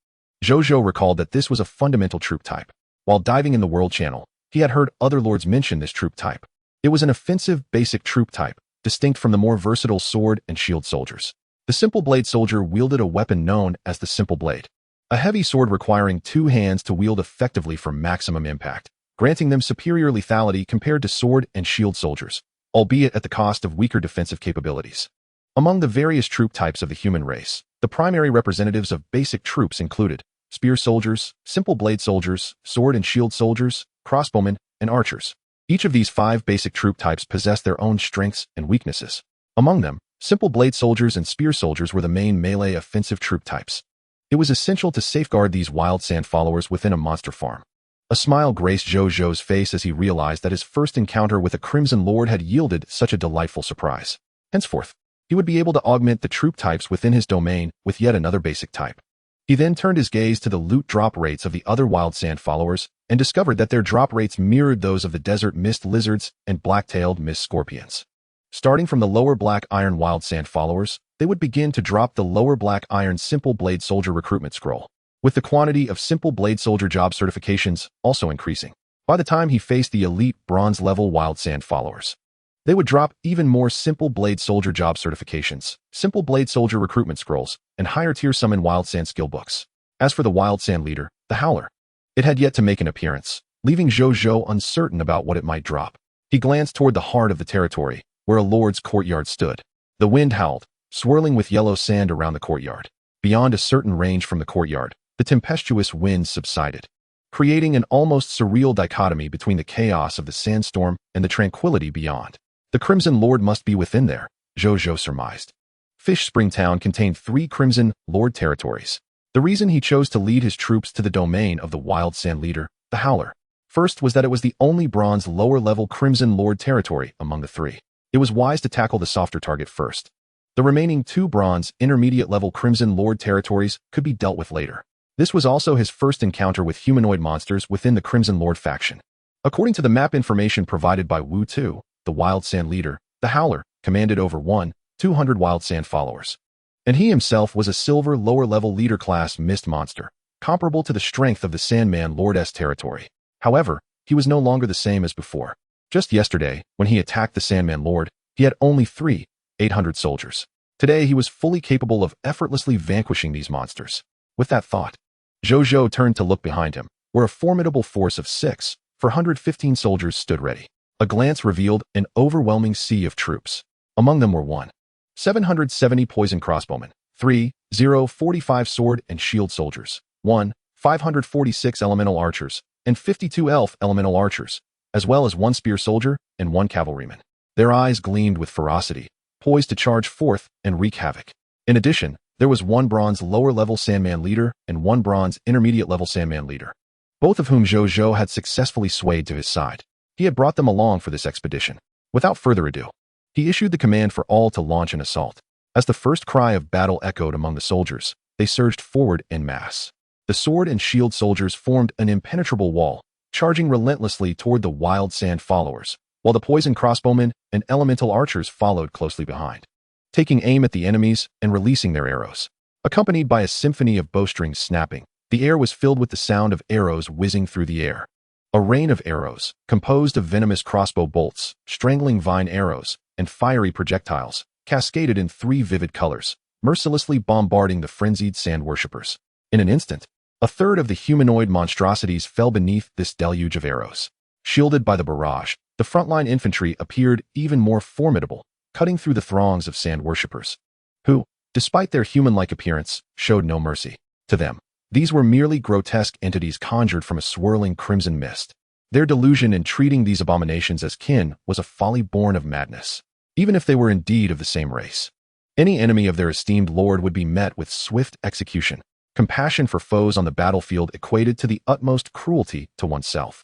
Zhou Zhou recalled that this was a fundamental troop type. While diving in the World Channel, he had heard other lords mention this troop type. It was an offensive, basic troop type, distinct from the more versatile sword and shield soldiers. The Simple Blade Soldier wielded a weapon known as the Simple Blade, a heavy sword requiring 2 hands to wield effectively for maximum impact, granting them superior lethality compared to sword and shield soldiers, albeit at the cost of weaker defensive capabilities. Among the various troop types of the human race, the primary representatives of basic troops included spear soldiers, simple blade soldiers, sword and shield soldiers, crossbowmen, and archers. Each of these 5 basic troop types possessed their own strengths and weaknesses. Among them, simple blade soldiers and spear soldiers were the main melee offensive troop types. It was essential to safeguard these Wild Sand followers within a monster farm. A smile graced Zhou Zhou's face as he realized that his first encounter with a Crimson Lord had yielded such a delightful surprise. Henceforth, he would be able to augment the troop types within his domain with yet another basic type. He then turned his gaze to the loot drop rates of the other Wild Sand followers and discovered that their drop rates mirrored those of the Desert Mist Lizards and Black-tailed Mist Scorpions. Starting from the Lower Black Iron Wild Sand followers, they would begin to drop the Lower Black Iron Simple Blade Soldier Recruitment Scroll, with the quantity of Simple Blade Soldier job certifications also increasing. By the time he faced the elite bronze-level Wild Sand followers, they would drop even more Simple Blade Soldier job certifications, Simple Blade Soldier recruitment scrolls, and higher-tier Summon Wild Sand skill books. As for the Wild Sand leader, the Howler, it had yet to make an appearance, leaving Zhou Zhou uncertain about what it might drop. He glanced toward the heart of the territory, where a lord's courtyard stood. The wind howled, swirling with yellow sand around the courtyard. Beyond a certain range from the courtyard, the tempestuous winds subsided, creating an almost surreal dichotomy between the chaos of the sandstorm and the tranquility beyond. The Crimson Lord must be within there, Zhou Zhou surmised. Fish Spring Town contained 3 Crimson Lord territories. The reason he chose to lead his troops to the domain of the Wild Sand leader, the Howler, first was that it was the only bronze lower-level Crimson Lord territory among the 3. It was wise to tackle the softer target first. The remaining 2 bronze intermediate-level Crimson Lord territories could be dealt with later. This was also his first encounter with humanoid monsters within the Crimson Lord faction. According to the map information provided by Wu Tu, the Wild Sand leader, the Howler, commanded over 200 Wild Sand followers. And he himself was a silver lower-level leader-class mist monster, comparable to the strength of the Sandman Lord's territory. However, he was no longer the same as before. Just yesterday, when he attacked the Sandman Lord, he had only 800 soldiers. Today he was fully capable of effortlessly vanquishing these monsters. With that thought, Zhou Zhou turned to look behind him, where a formidable force of 415 soldiers stood ready. A glance revealed an overwhelming sea of troops. Among them were 770 poison crossbowmen, 45 sword and shield soldiers, 546 elemental archers, and 52 elf elemental archers, as well as 1 spear soldier and 1 cavalryman. Their eyes gleamed with ferocity, poised to charge forth and wreak havoc. In addition, there was 1 bronze lower-level Sandman leader and 1 bronze intermediate-level Sandman leader, both of whom Zhou Zhou had successfully swayed to his side. He had brought them along for this expedition. Without further ado, He issued the command for all to launch an assault. As the first cry of battle echoed among the soldiers, they surged forward en masse. The sword and shield soldiers formed an impenetrable wall, charging relentlessly toward the wild sand followers, while the poison crossbowmen and elemental archers followed closely behind, taking aim at the enemies and releasing their arrows. Accompanied by a symphony of bowstrings snapping, the air was filled with the sound of arrows whizzing through the air. A rain of arrows, composed of venomous crossbow bolts, strangling vine arrows, and fiery projectiles, cascaded in 3 vivid colors, mercilessly bombarding the frenzied sand worshippers. In an instant, a third of the humanoid monstrosities fell beneath this deluge of arrows. Shielded by the barrage, the frontline infantry appeared even more formidable, cutting through the throngs of sand worshippers, who, despite their human-like appearance, showed no mercy. To them, these were merely grotesque entities conjured from a swirling crimson mist. Their delusion in treating these abominations as kin was a folly born of madness, even if they were indeed of the same race. Any enemy of their esteemed lord would be met with swift execution. Compassion for foes on the battlefield equated to the utmost cruelty to oneself.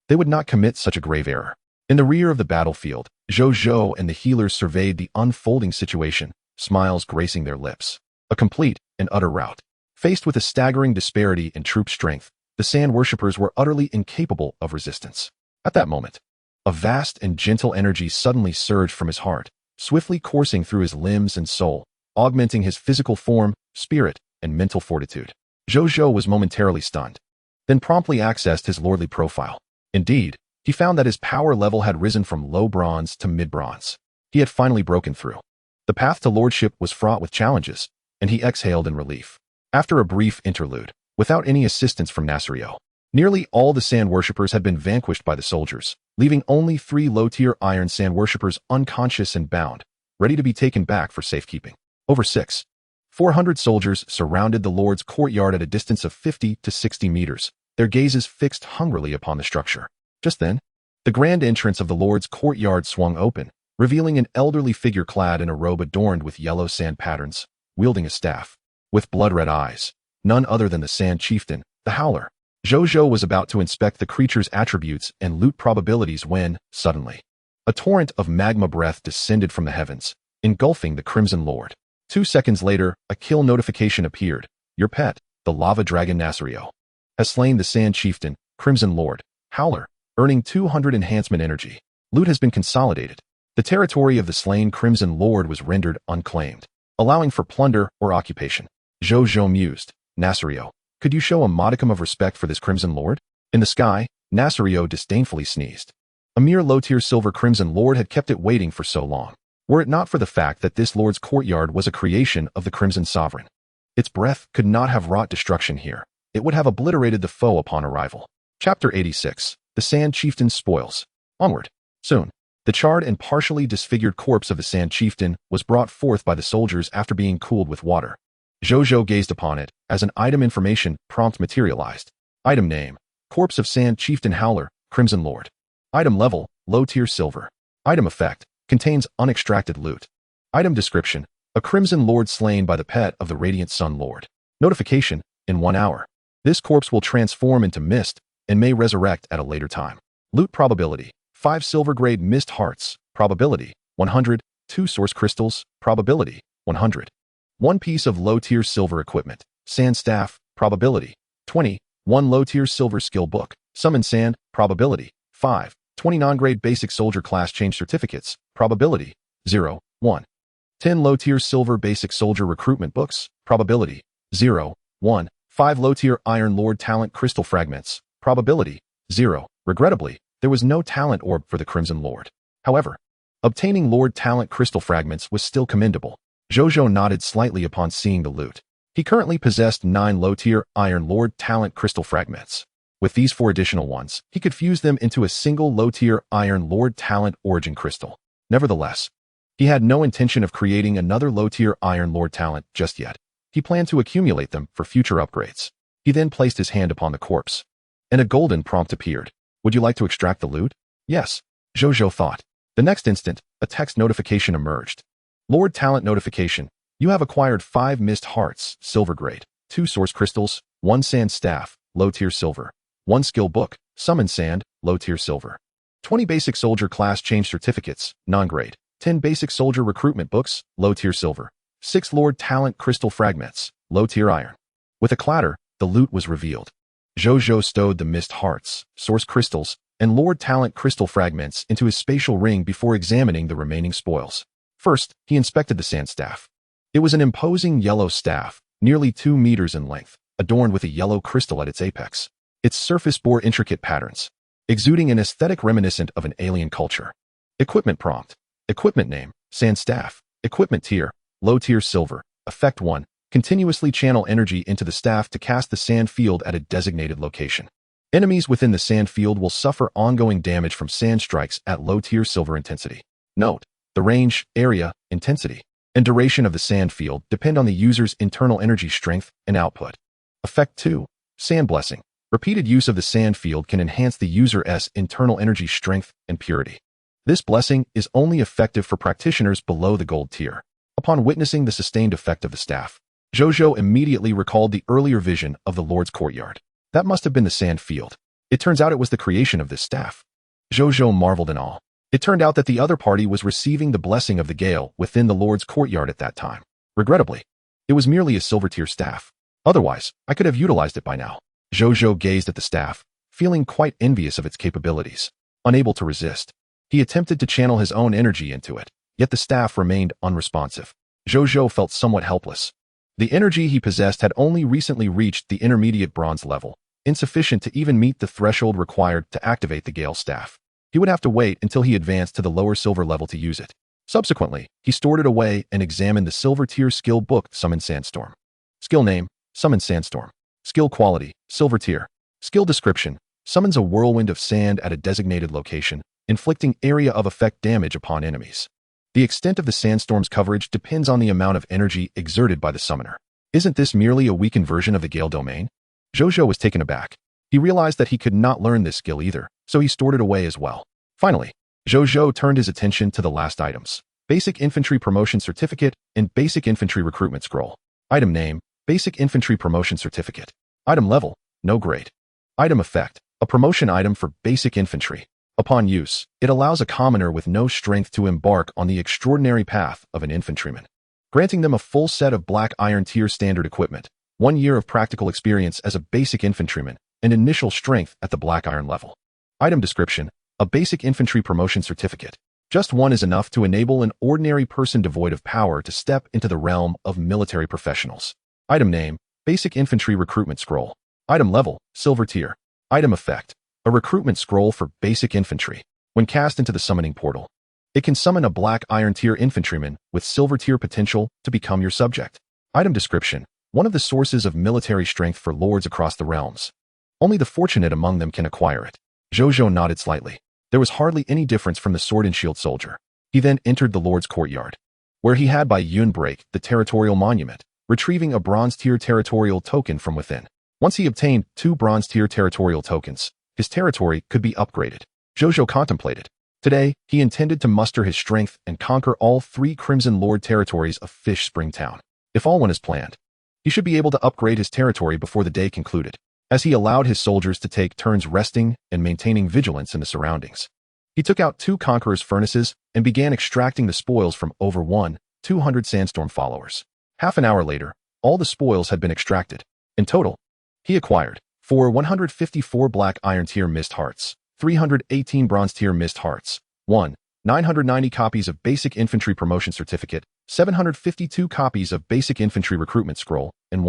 They would not commit such a grave error. In the rear of the battlefield, Zhou Zhou and the healers surveyed the unfolding situation, smiles gracing their lips. A complete and utter rout. Faced with a staggering disparity in troop strength, the sand worshippers were utterly incapable of resistance. At that moment, a vast and gentle energy suddenly surged from his heart, swiftly coursing through his limbs and soul, augmenting his physical form, spirit, and mental fortitude. Zhou Zhou was momentarily stunned, then promptly accessed his lordly profile. Indeed, he found that his power level had risen from low bronze to mid-bronze. He had finally broken through. The path to lordship was fraught with challenges, and he exhaled in relief. After a brief interlude, without any assistance from Nasrio, nearly all the sand worshippers had been vanquished by the soldiers, leaving only 3 low-tier iron sand worshippers unconscious and bound, ready to be taken back for safekeeping. Over 400 soldiers surrounded the lord's courtyard at a distance of 50 to 60 meters, their gazes fixed hungrily upon the structure. Just then, the grand entrance of the lord's courtyard swung open, revealing an elderly figure clad in a robe adorned with yellow sand patterns, wielding a staff. With blood-red eyes, none other than the sand chieftain, the Howler. Zhou Zhou was about to inspect the creature's attributes and loot probabilities when, suddenly, a torrent of magma breath descended from the heavens, engulfing the Crimson Lord. 2 seconds later, a kill notification appeared. Your pet, the lava dragon Nasrio, has slain the sand chieftain, Crimson Lord, Howler, earning 200 enhancement energy. Loot has been consolidated. The territory of the slain Crimson Lord was rendered unclaimed, allowing for plunder or occupation. Zhou Zhou mused. Nasrio, could you show a modicum of respect for this Crimson Lord? In the sky, Nasrio disdainfully sneezed. A mere low-tier silver Crimson Lord had kept it waiting for so long. Were it not for the fact that this lord's courtyard was a creation of the Crimson Sovereign, its breath could not have wrought destruction here. It would have obliterated the foe upon arrival. Chapter 86. The Sand Chieftain's Spoils. Onward. Soon, the charred and partially disfigured corpse of the Sand Chieftain was brought forth by the soldiers after being cooled with water. Zhou Zhou gazed upon it as an item information prompt materialized. Item name: Corpse of Sand Chieftain Howler, Crimson Lord. Item level: low-tier silver. Item effect: contains unextracted loot. Item description: a Crimson Lord slain by the pet of the Radiant Sun Lord. Notification: in 1 hour. This corpse will transform into mist and may resurrect at a later time. Loot probability: 5 silver-grade mist hearts, probability 100, 2 source crystals, probability 100. 1 piece of low-tier silver equipment, sand staff, probability 20, 1 low-tier silver skill book, summon sand, probability 5, 20 non-grade basic soldier class change certificates, probability 0, 1. 10 low-tier silver basic soldier recruitment books, probability 0, 1. 5 low-tier Iron Lord talent crystal fragments, probability 0. Regrettably, there was no talent orb for the Crimson Lord. However, obtaining Lord talent crystal fragments was still commendable. Zhou Zhou nodded slightly upon seeing the loot. He currently possessed 9 low-tier Iron Lord talent crystal fragments. With these 4 additional ones, he could fuse them into a single low-tier Iron Lord talent origin crystal. Nevertheless, he had no intention of creating another low-tier Iron Lord talent just yet. He planned to accumulate them for future upgrades. He then placed his hand upon the corpse, and a golden prompt appeared. Would you like to extract the loot? Yes, Zhou Zhou thought. The next instant, a text notification emerged. Lord Talent Notification. You have acquired 5 Mist Hearts, Silver Grade, 2 Source Crystals, 1 Sand Staff, Low Tier Silver, 1 Skill Book, Summon Sand, Low Tier Silver, 20 Basic Soldier Class Change Certificates, Non-Grade, 10 basic soldier recruitment books, low-tier silver. 6 Lord Talent crystal fragments, low-tier iron. With a clatter, the loot was revealed. Zhou Zhou stowed the mist hearts, source crystals, and Lord Talent crystal fragments into his spatial ring before examining the remaining spoils. First, he inspected the sand staff. It was an imposing yellow staff, nearly 2 meters in length, adorned with a yellow crystal at its apex. Its surface bore intricate patterns, exuding an aesthetic reminiscent of an alien culture. Equipment prompt. Equipment name, sand staff. Equipment tier, low tier silver. Effect 1. Continuously channel energy into the staff to cast the sand field at a designated location. Enemies within the sand field will suffer ongoing damage from sand strikes at low tier silver intensity. Note: the range, area, intensity, and duration of the sand field depend on the user's internal energy strength and output. Effect 2. Sand blessing. Repeated use of the sand field can enhance the user's internal energy strength and purity. This blessing is only effective for practitioners below the gold tier. Upon witnessing the sustained effect of the staff, Zhou Zhou immediately recalled the earlier vision of the Lord's courtyard. That must have been the sand field. It turns out it was the creation of this staff. Zhou Zhou marveled in awe. It turned out that the other party was receiving the blessing of the gale within the Lord's courtyard at that time. Regrettably, it was merely a silver-tier staff. Otherwise, I could have utilized it by now. Zhou Zhou gazed at the staff, feeling quite envious of its capabilities. Unable to resist, he attempted to channel his own energy into it, yet the staff remained unresponsive. Zhou Zhou felt somewhat helpless. The energy he possessed had only recently reached the intermediate bronze level, insufficient to even meet the threshold required to activate the Gale staff. He would have to wait until he advanced to the lower silver level to use it. Subsequently, he stored it away and examined the silver tier skill book, Summon Sandstorm. Skill name, Summon Sandstorm. Skill quality, silver tier. Skill description, summons a whirlwind of sand at a designated location, inflicting area of effect damage upon enemies. The extent of the sandstorm's coverage depends on the amount of energy exerted by the summoner. Isn't this merely a weakened version of the Gale domain? Zhou Zhou was taken aback. He realized that he could not learn this skill either, so he stored it away as well. Finally, Zhou Zhou turned his attention to the last items: Basic Infantry Promotion Certificate and Basic Infantry Recruitment Scroll. Item name, Basic Infantry Promotion Certificate. Item level, no grade. Item effect, a promotion item for basic infantry. Upon use, it allows a commoner with no strength to embark on the extraordinary path of an infantryman, granting them a full set of black iron tier standard equipment, 1 year of practical experience as a basic infantryman, and initial strength at the black iron level. Item description, a basic infantry promotion certificate. Just one is enough to enable an ordinary person devoid of power to step into the realm of military professionals. Item name, Basic Infantry Recruitment Scroll. Item level, silver tier. Item effect, a recruitment scroll for basic infantry. When cast into the summoning portal, it can summon a black iron tier infantryman with silver tier potential to become your subject. Item description, one of the sources of military strength for lords across the realms. Only the fortunate among them can acquire it. Zhou Zhou nodded slightly. There was hardly any difference from the sword and shield soldier. He then entered the lord's courtyard, where he had by Yun break the territorial monument, retrieving a bronze tier territorial token from within. Once he obtained 2 bronze tier territorial tokens, his territory could be upgraded. Zhou Zhou contemplated. Today, he intended to muster his strength and conquer all 3 Crimson Lord territories of Fish Spring Town. If all went as planned, he should be able to upgrade his territory before the day concluded, as he allowed his soldiers to take turns resting and maintaining vigilance in the surroundings. He took out 2 Conqueror's furnaces and began extracting the spoils from over 200 Sandstorm followers. Half an hour later, all the spoils had been extracted. In total, he acquired 154 black iron tier mist hearts, 318 bronze tier mist hearts, 990 copies of basic infantry promotion certificate, 752 copies of basic infantry recruitment scroll, and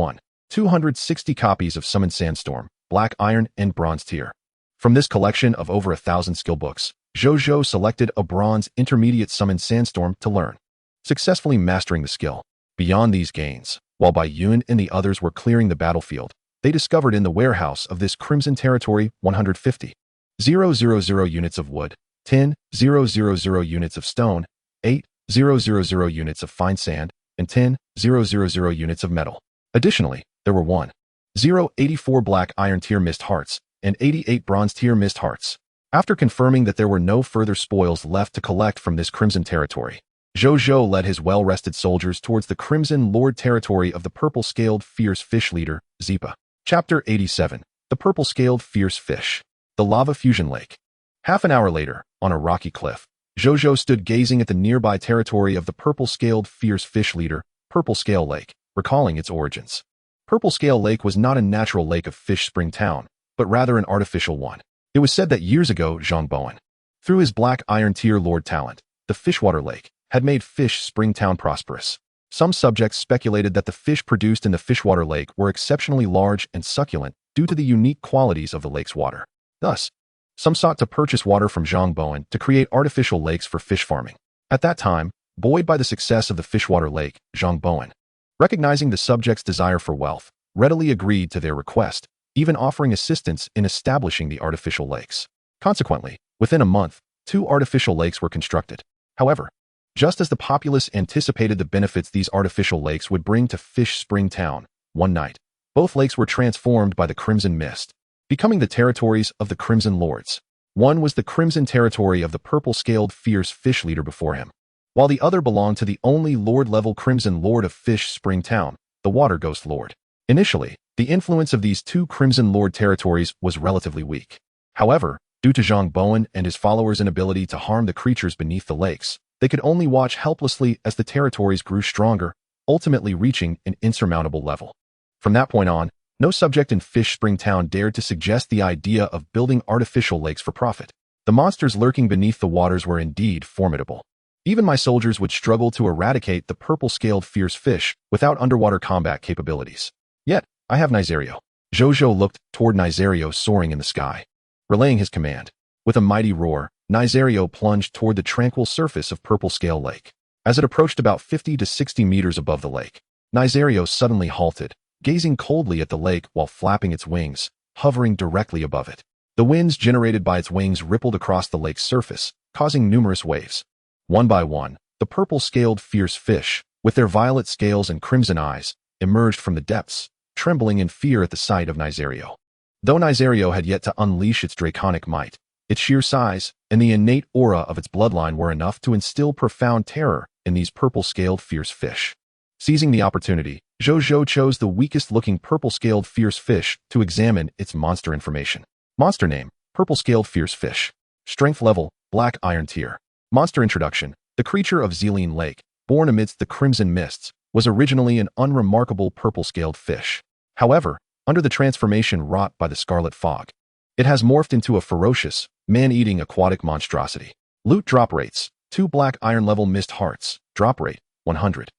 260 copies of Summon Sandstorm, black iron and bronze tier. From this collection of over 1,000 skill books, Zhou Zhou selected a bronze intermediate Summon Sandstorm to learn, successfully mastering the skill. Beyond these gains, while Bai Yun and the others were clearing the battlefield, they discovered in the warehouse of this Crimson Territory 150,000 units of wood, 10,000 units of stone, 8,000 units of fine sand, and 10,000 units of metal. Additionally, there were 1,084 black iron tier mist hearts and 88 bronze tier mist hearts. After confirming that there were no further spoils left to collect from this Crimson Territory, Zhou Zhou led his well-rested soldiers towards the Crimson Lord territory of the purple-scaled fierce fish leader, Zipa. Chapter 87. The Purple-Scaled Fierce Fish. The Lava Fusion Lake. Half an hour later, on a rocky cliff, Zhou Zhou stood gazing at the nearby territory of the purple-scaled fierce fish leader, Purple Scale Lake, recalling its origins. Purple Scale Lake was not a natural lake of Fish Spring Town, but rather an artificial one. It was said that years ago Zhang Bowen, through his black iron tier lord talent, the Fishwater Lake, had made Fish Spring Town prosperous. Some subjects speculated that the fish produced in the Fishwater Lake were exceptionally large and succulent due to the unique qualities of the lake's water. Thus, some sought to purchase water from Zhang Bowen to create artificial lakes for fish farming. At that time, buoyed by the success of the Fishwater Lake, Zhang Bowen, recognizing the subjects' desire for wealth, readily agreed to their request, even offering assistance in establishing the artificial lakes. Consequently, within a month, 2 artificial lakes were constructed. However, just as the populace anticipated the benefits these artificial lakes would bring to Fish Spring Town, one night, both lakes were transformed by the Crimson Mist, becoming the territories of the Crimson Lords. One was the Crimson territory of the purple-scaled fierce fish leader before him, while the other belonged to the only Lord-level Crimson Lord of Fish Spring Town, the Water Ghost Lord. Initially, the influence of these 2 Crimson Lord territories was relatively weak. However, due to Zhang Bowen and his followers' inability to harm the creatures beneath the lakes, they could only watch helplessly as the territories grew stronger, ultimately reaching an insurmountable level. From that point on, no subject in Fish Spring Town dared to suggest the idea of building artificial lakes for profit. The monsters lurking beneath the waters were indeed formidable. Even my soldiers would struggle to eradicate the purple-scaled fierce fish without underwater combat capabilities. Yet, I have Nizario. Zhou Zhou looked toward Nizario soaring in the sky, relaying his command. With a mighty roar, Nizario plunged toward the tranquil surface of Purple Scale Lake. As it approached about 50 to 60 meters above the lake, Nizario suddenly halted, gazing coldly at the lake while flapping its wings, hovering directly above it. The winds generated by its wings rippled across the lake's surface, causing numerous waves. One by one, the purple-scaled fierce fish, with their violet scales and crimson eyes, emerged from the depths, trembling in fear at the sight of Nizario. Though Nizario had yet to unleash its draconic might, its sheer size and the innate aura of its bloodline were enough to instill profound terror in these purple-scaled fierce fish. Seizing the opportunity, Zhou Zhou chose the weakest-looking purple-scaled fierce fish to examine its monster information. Monster name, Purple-scaled fierce fish. Strength level, black iron tier. Monster introduction. The creature of Zilin Lake, born amidst the crimson mists, was originally an unremarkable purple-scaled fish. However, under the transformation wrought by the scarlet fog, it has morphed into a ferocious, man-eating aquatic monstrosity. Loot drop rates. 2 black iron level mist hearts. Drop rate, 100.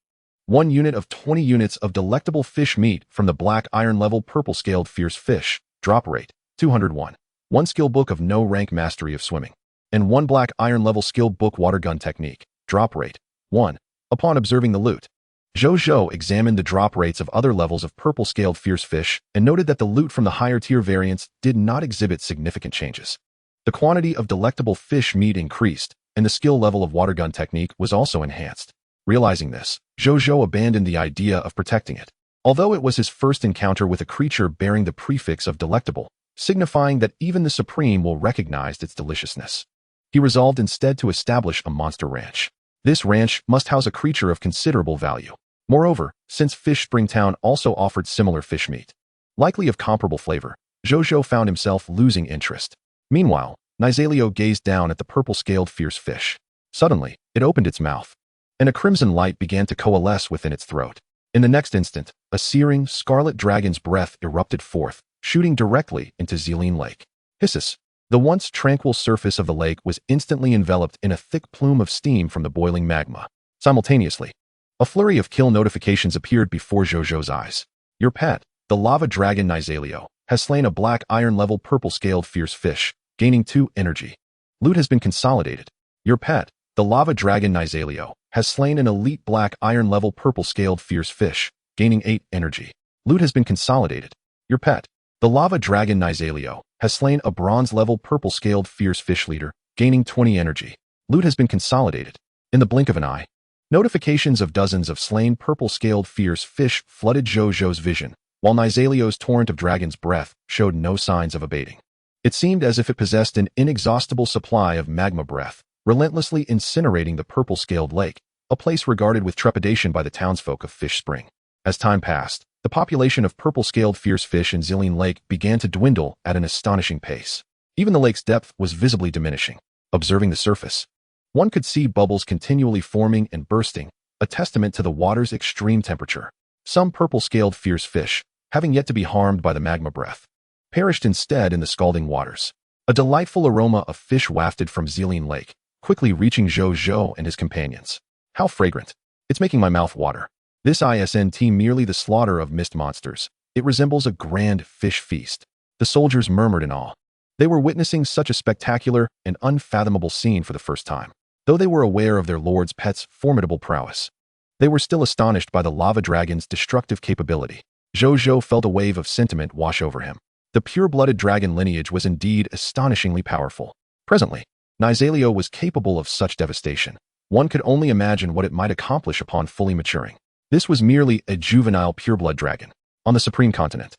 1 unit of 20 units of delectable fish meat from the black iron level purple-scaled fierce fish. Drop rate, 201. 1 skill book of no rank mastery of swimming. And 1 black iron level skill book water gun technique. Drop rate, 1. Upon observing the loot, Zhou Zhou examined the drop rates of other levels of purple-scaled fierce fish and noted that the loot from the higher tier variants did not exhibit significant changes. The quantity of delectable fish meat increased, and the skill level of water gun technique was also enhanced. Realizing this, Zhou Zhou abandoned the idea of protecting it. Although it was his first encounter with a creature bearing the prefix of delectable, signifying that even the Supreme will recognize its deliciousness, he resolved instead to establish a monster ranch. This ranch must house a creature of considerable value. Moreover, since Fish Spring Town also offered similar fish meat, likely of comparable flavor, Zhou Zhou found himself losing interest. Meanwhile, Nizario gazed down at the purple-scaled fierce fish. Suddenly, it opened its mouth, and a crimson light began to coalesce within its throat. In the next instant, a searing, scarlet dragon's breath erupted forth, shooting directly into Zilin Lake. Hissus. The once tranquil surface of the lake was instantly enveloped in a thick plume of steam from the boiling magma. Simultaneously, a flurry of kill notifications appeared before Zhou Zhou's eyes. Your pet, the lava dragon Nizario, has slain a black iron-level purple-scaled fierce fish, gaining 2 energy. Loot has been consolidated. Your pet, the lava dragon Nizario, has slain an elite black iron-level purple-scaled fierce fish, gaining 8 energy. Loot has been consolidated. Your pet, the lava dragon Nizario, has slain a bronze-level purple-scaled fierce fish leader, gaining 20 energy. Loot has been consolidated. In the blink of an eye, notifications of dozens of slain purple-scaled fierce fish flooded Zhou Zhou's vision, while Nizalio's torrent of dragon's breath showed no signs of abating. It seemed as if it possessed an inexhaustible supply of magma breath, relentlessly incinerating the purple-scaled lake, a place regarded with trepidation by the townsfolk of Fish Spring. As time passed, the population of purple-scaled fierce fish in Zilin Lake began to dwindle at an astonishing pace. Even the lake's depth was visibly diminishing. Observing the surface, One could see bubbles continually forming and bursting, a testament to the water's extreme temperature. Some purple-scaled fierce fish, having yet to be harmed by the magma breath, perished instead in the scalding waters. A delightful aroma of fish wafted from Xilin Lake, quickly reaching Zhou Zhou and his companions. How fragrant! It's making my mouth water. This isn't merely the slaughter of mist monsters. It resembles a grand fish feast. The soldiers murmured in awe. They were witnessing such a spectacular and unfathomable scene for the first time. Though they were aware of their lord's pet's formidable prowess, they were still astonished by the lava dragon's destructive capability. Zhou Zhou felt a wave of sentiment wash over him. The pure-blooded dragon lineage was indeed astonishingly powerful. Presently, Nizaleo was capable of such devastation. One could only imagine what it might accomplish upon fully maturing. This was merely a juvenile pureblood dragon. On the Supreme Continent,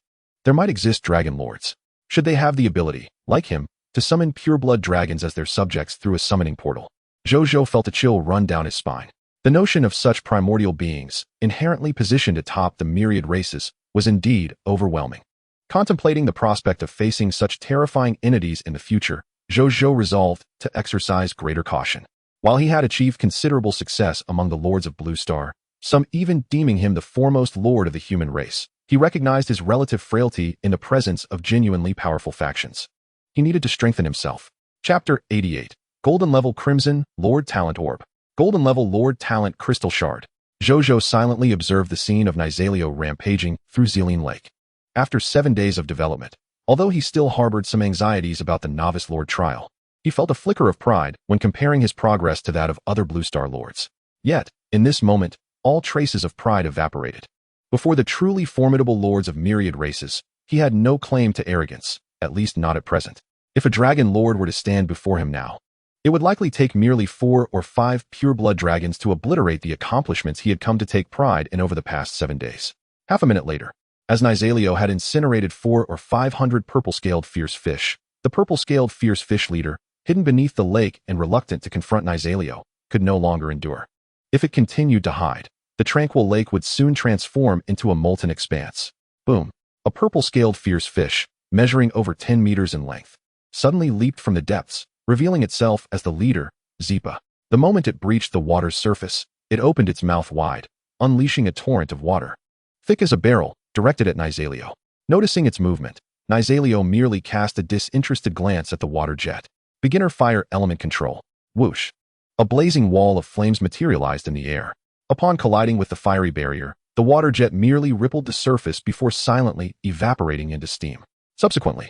there might exist dragon lords. Should they have the ability, like him, to summon pureblood dragons as their subjects through a summoning portal? Zhou Zhou felt a chill run down his spine. The notion of such primordial beings, inherently positioned atop the myriad races, was indeed overwhelming. Contemplating the prospect of facing such terrifying entities in the future, Zhou Zhou resolved to exercise greater caution. While he had achieved considerable success among the lords of Blue Star, some even deeming him the foremost lord of the human race, he recognized his relative frailty in the presence of genuinely powerful factions. He needed to strengthen himself. Chapter 88. Golden Level Crimson Lord Talent Orb. Golden Level Lord Talent Crystal Shard. Zhou Zhou silently observed the scene of Nizaleo rampaging through Xilin Lake. After 7 days of development, although he still harbored some anxieties about the Novice Lord trial, he felt a flicker of pride when comparing his progress to that of other Blue Star Lords. Yet, in this moment, all traces of pride evaporated. Before the truly formidable lords of myriad races, he had no claim to arrogance, at least not at present. If a dragon lord were to stand before him now, it would likely take merely 4 or 5 pure-blood dragons to obliterate the accomplishments he had come to take pride in over the past 7 days. Half a minute later, as Nizaleo had incinerated 400 or 500 purple-scaled fierce fish, the purple-scaled fierce fish leader, hidden beneath the lake and reluctant to confront Nizaleo, could no longer endure. If it continued to hide, the tranquil lake would soon transform into a molten expanse. Boom! A purple-scaled fierce fish, measuring over 10 meters in length, suddenly leaped from the depths, revealing itself as the leader, Zipa. The moment it breached the water's surface, it opened its mouth wide, unleashing a torrent of water, thick as a barrel, directed at Nizaleo. Noticing its movement, Nizaleo merely cast a disinterested glance at the water jet. Beginner fire element control. Whoosh! A blazing wall of flames materialized in the air. Upon colliding with the fiery barrier, the water jet merely rippled the surface before silently evaporating into steam. Subsequently,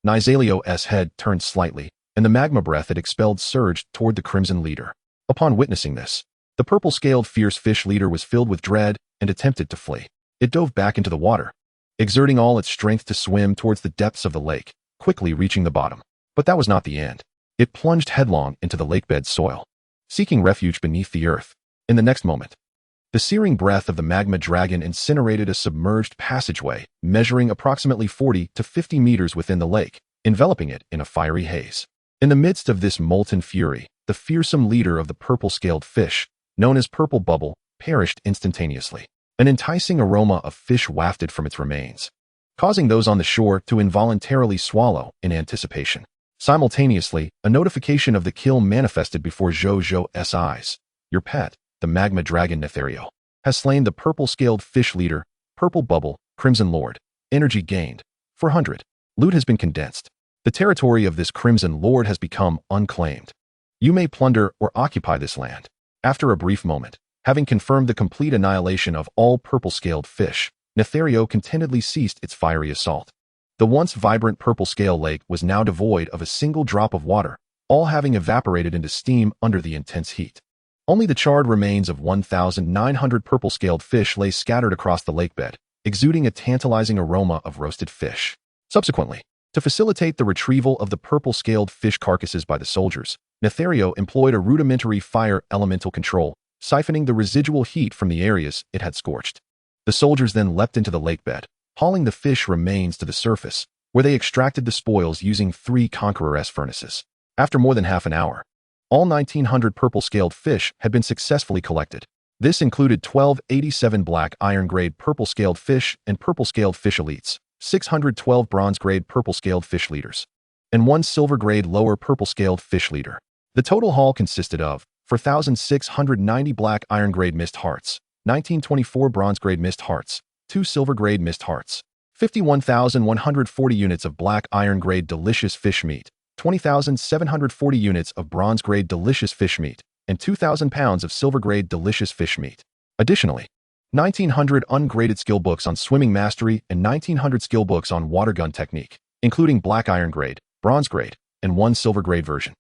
Nizaleo's head turned slightly, and the magma breath it expelled surged toward the crimson leader. Upon witnessing this, the purple-scaled fierce fish leader was filled with dread and attempted to flee. It dove back into the water, exerting all its strength to swim towards the depths of the lake, quickly reaching the bottom. But that was not the end. It plunged headlong into the lakebed's soil, seeking refuge beneath the earth. In the next moment, the searing breath of the magma dragon incinerated a submerged passageway measuring approximately 40 to 50 meters within the lake, enveloping it in a fiery haze. In the midst of this molten fury, the fearsome leader of the purple-scaled fish, known as Purple Bubble, perished instantaneously. An enticing aroma of fish wafted from its remains, causing those on the shore to involuntarily swallow in anticipation. Simultaneously, a notification of the kill manifested before Zhou Zhou's eyes. Your pet, the magma dragon Nethario, has slain the purple-scaled fish leader, Purple Bubble, Crimson Lord. Energy gained. 400. Loot has been condensed. The territory of this Crimson Lord has become unclaimed. You may plunder or occupy this land. After a brief moment, having confirmed the complete annihilation of all purple-scaled fish, Nethario contentedly ceased its fiery assault. The once vibrant purple-scale lake was now devoid of a single drop of water, all having evaporated into steam under the intense heat. Only the charred remains of 1,900 purple-scaled fish lay scattered across the lakebed, exuding a tantalizing aroma of roasted fish. Subsequently, to facilitate the retrieval of the purple-scaled fish carcasses by the soldiers, Nethario employed a rudimentary fire elemental control, siphoning the residual heat from the areas it had scorched. The soldiers then leapt into the lakebed, hauling the fish remains to the surface, where they extracted the spoils using 3 Conqueror-S furnaces. After more than half an hour, all 1,900 purple-scaled fish had been successfully collected. This included 1287 black iron-grade purple-scaled fish and purple-scaled fish elites, 612 bronze-grade purple-scaled fish leaders, and 1 silver-grade lower purple-scaled fish leader. The total haul consisted of 4,690 black iron grade mist hearts, 1924 bronze grade mist hearts, 2 silver grade mist hearts, 51,140 units of black iron grade delicious fish meat, 20,740 units of bronze grade delicious fish meat, and 2,000 pounds of silver grade delicious fish meat. Additionally, 1,900 ungraded skill books on swimming mastery and 1,900 skill books on water gun technique, including black iron grade, bronze grade, and 1 silver grade version.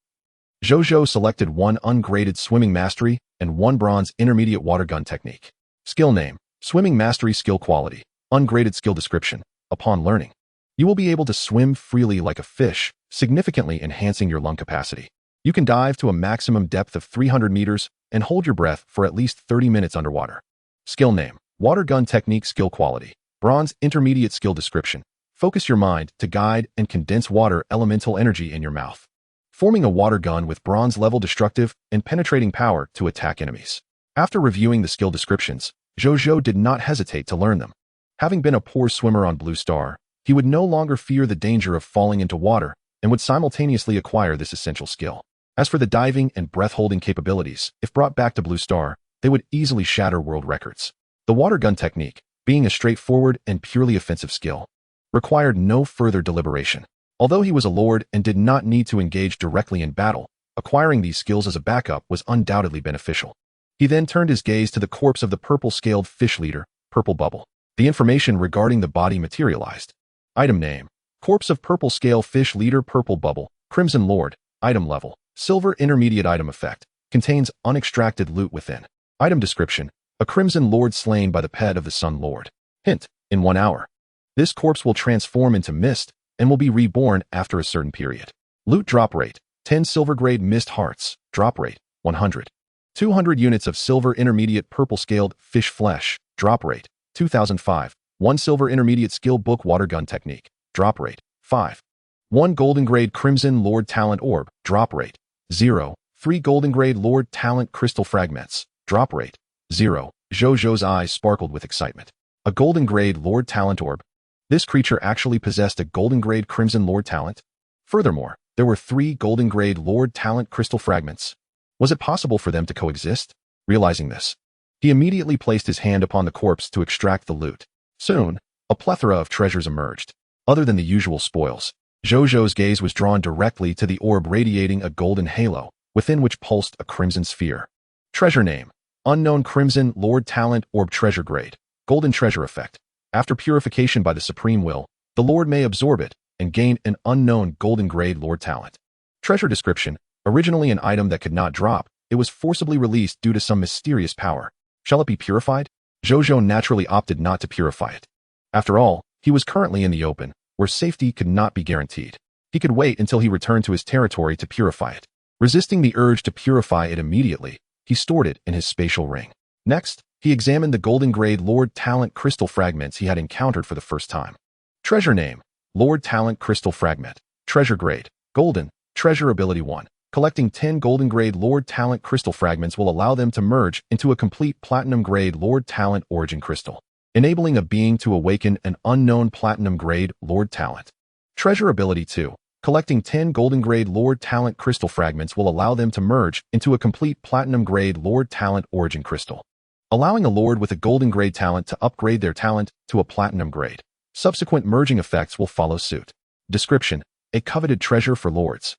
Zhou Zhou selected 1 ungraded swimming mastery and 1 bronze intermediate water gun technique. Skill name, swimming mastery skill quality, ungraded skill description. Upon learning, you will be able to swim freely like a fish, significantly enhancing your lung capacity. You can dive to a maximum depth of 300 meters and hold your breath for at least 30 minutes underwater. Skill name, water gun technique skill quality, bronze intermediate skill description. Focus your mind to guide and condense water elemental energy in your mouth, forming a water gun with bronze level destructive and penetrating power to attack enemies. After reviewing the skill descriptions, Zhou Zhou did not hesitate to learn them. Having been a poor swimmer on Blue Star, he would no longer fear the danger of falling into water and would simultaneously acquire this essential skill. As for the diving and breath-holding capabilities, if brought back to Blue Star, they would easily shatter world records. The water gun technique, being a straightforward and purely offensive skill, required no further deliberation. Although he was a lord and did not need to engage directly in battle, acquiring these skills as a backup was undoubtedly beneficial. He then turned his gaze to the corpse of the purple-scaled fish leader, Purple Bubble. The information regarding the body materialized. Item name, corpse of purple-scale fish leader Purple Bubble, Crimson Lord. Item level, silver intermediate. Item effect, contains unextracted loot within. Item description, a Crimson Lord slain by the pet of the Sun Lord. Hint, in 1 hour. This corpse will transform into mist and will be reborn after a certain period. Loot drop rate, 10 silver grade mist hearts. Drop rate, 100. 200 units of silver intermediate purple-scaled fish flesh. Drop rate, 2005. 1 silver intermediate skill book water gun technique. Drop rate, 5. 1 golden grade Crimson Lord talent orb. Drop rate, 0. 3 golden grade Lord talent crystal fragments. Drop rate, 0. Zhou Zhou's eyes sparkled with excitement. A golden grade Lord talent orb. This creature actually possessed a golden grade Crimson Lord talent. Furthermore, there were 3 golden grade Lord talent crystal fragments. Was it possible for them to coexist? Realizing this, he immediately placed his hand upon the corpse to extract the loot. Soon, a plethora of treasures emerged. Other than the usual spoils, Zhou Zhou's gaze was drawn directly to the orb radiating a golden halo, within which pulsed a crimson sphere. Treasure name, unknown Crimson Lord talent orb treasure grade, golden treasure effect. After purification by the Supreme Will, the Lord may absorb it and gain an unknown golden grade Lord talent. Treasure description, originally an item that could not drop, it was forcibly released due to some mysterious power. Shall it be purified? Zhou Zhou naturally opted not to purify it. After all, he was currently in the open, where safety could not be guaranteed. He could wait until he returned to his territory to purify it. Resisting the urge to purify it immediately, he stored it in his spatial ring. Next, he examined the golden grade Lord talent crystal fragments he had encountered for the first time. Treasure name, Lord talent crystal fragment. Treasure grade, golden. Treasure ability 1. Collecting 10 golden grade Lord talent crystal fragments will allow them to merge into a complete platinum grade Lord talent origin crystal, enabling a being to awaken an unknown platinum grade Lord talent. Treasure ability 2. Collecting 10 golden grade Lord talent crystal fragments will allow them to merge into a complete platinum grade Lord talent origin crystal, allowing a Lord with a golden grade talent to upgrade their talent to a platinum grade. Subsequent merging effects will follow suit. Description, a coveted treasure for lords.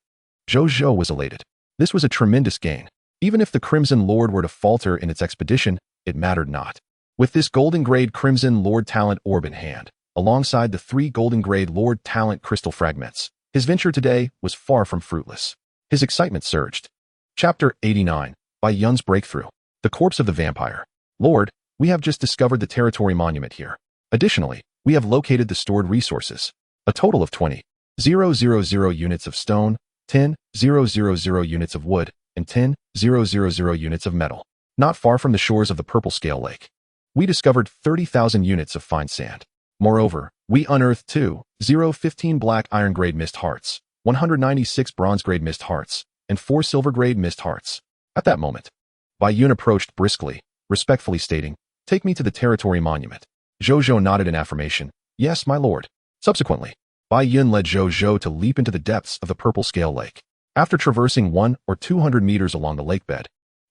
Zhou Zhou was elated. This was a tremendous gain. Even if the Crimson Lord were to falter in its expedition, it mattered not. With this golden grade Crimson Lord talent orb in hand, alongside the 3 golden grade Lord talent crystal fragments, his venture today was far from fruitless. His excitement surged. Chapter 89, by Yun's Breakthrough. The corpse of the vampire. Lord, we have just discovered the territory monument here. Additionally, we have located the stored resources. A total of 20,000 units of stone, 10,000 units of wood, and 10,000 units of metal. Not far from the shores of the Purple Scale Lake, we discovered 30,000 units of fine sand. Moreover, we unearthed 2,015 black iron grade mist hearts, 196 bronze grade mist hearts, and 4 silver grade mist hearts. At that moment, Bai Yun approached briskly, respectfully stating, "Take me to the territory monument." Zhou Zhou nodded in affirmation. "Yes, my lord." Subsequently, Bai Yun led Zhou Zhou to leap into the depths of the Purple Scale Lake. After traversing 100 or 200 meters along the lakebed,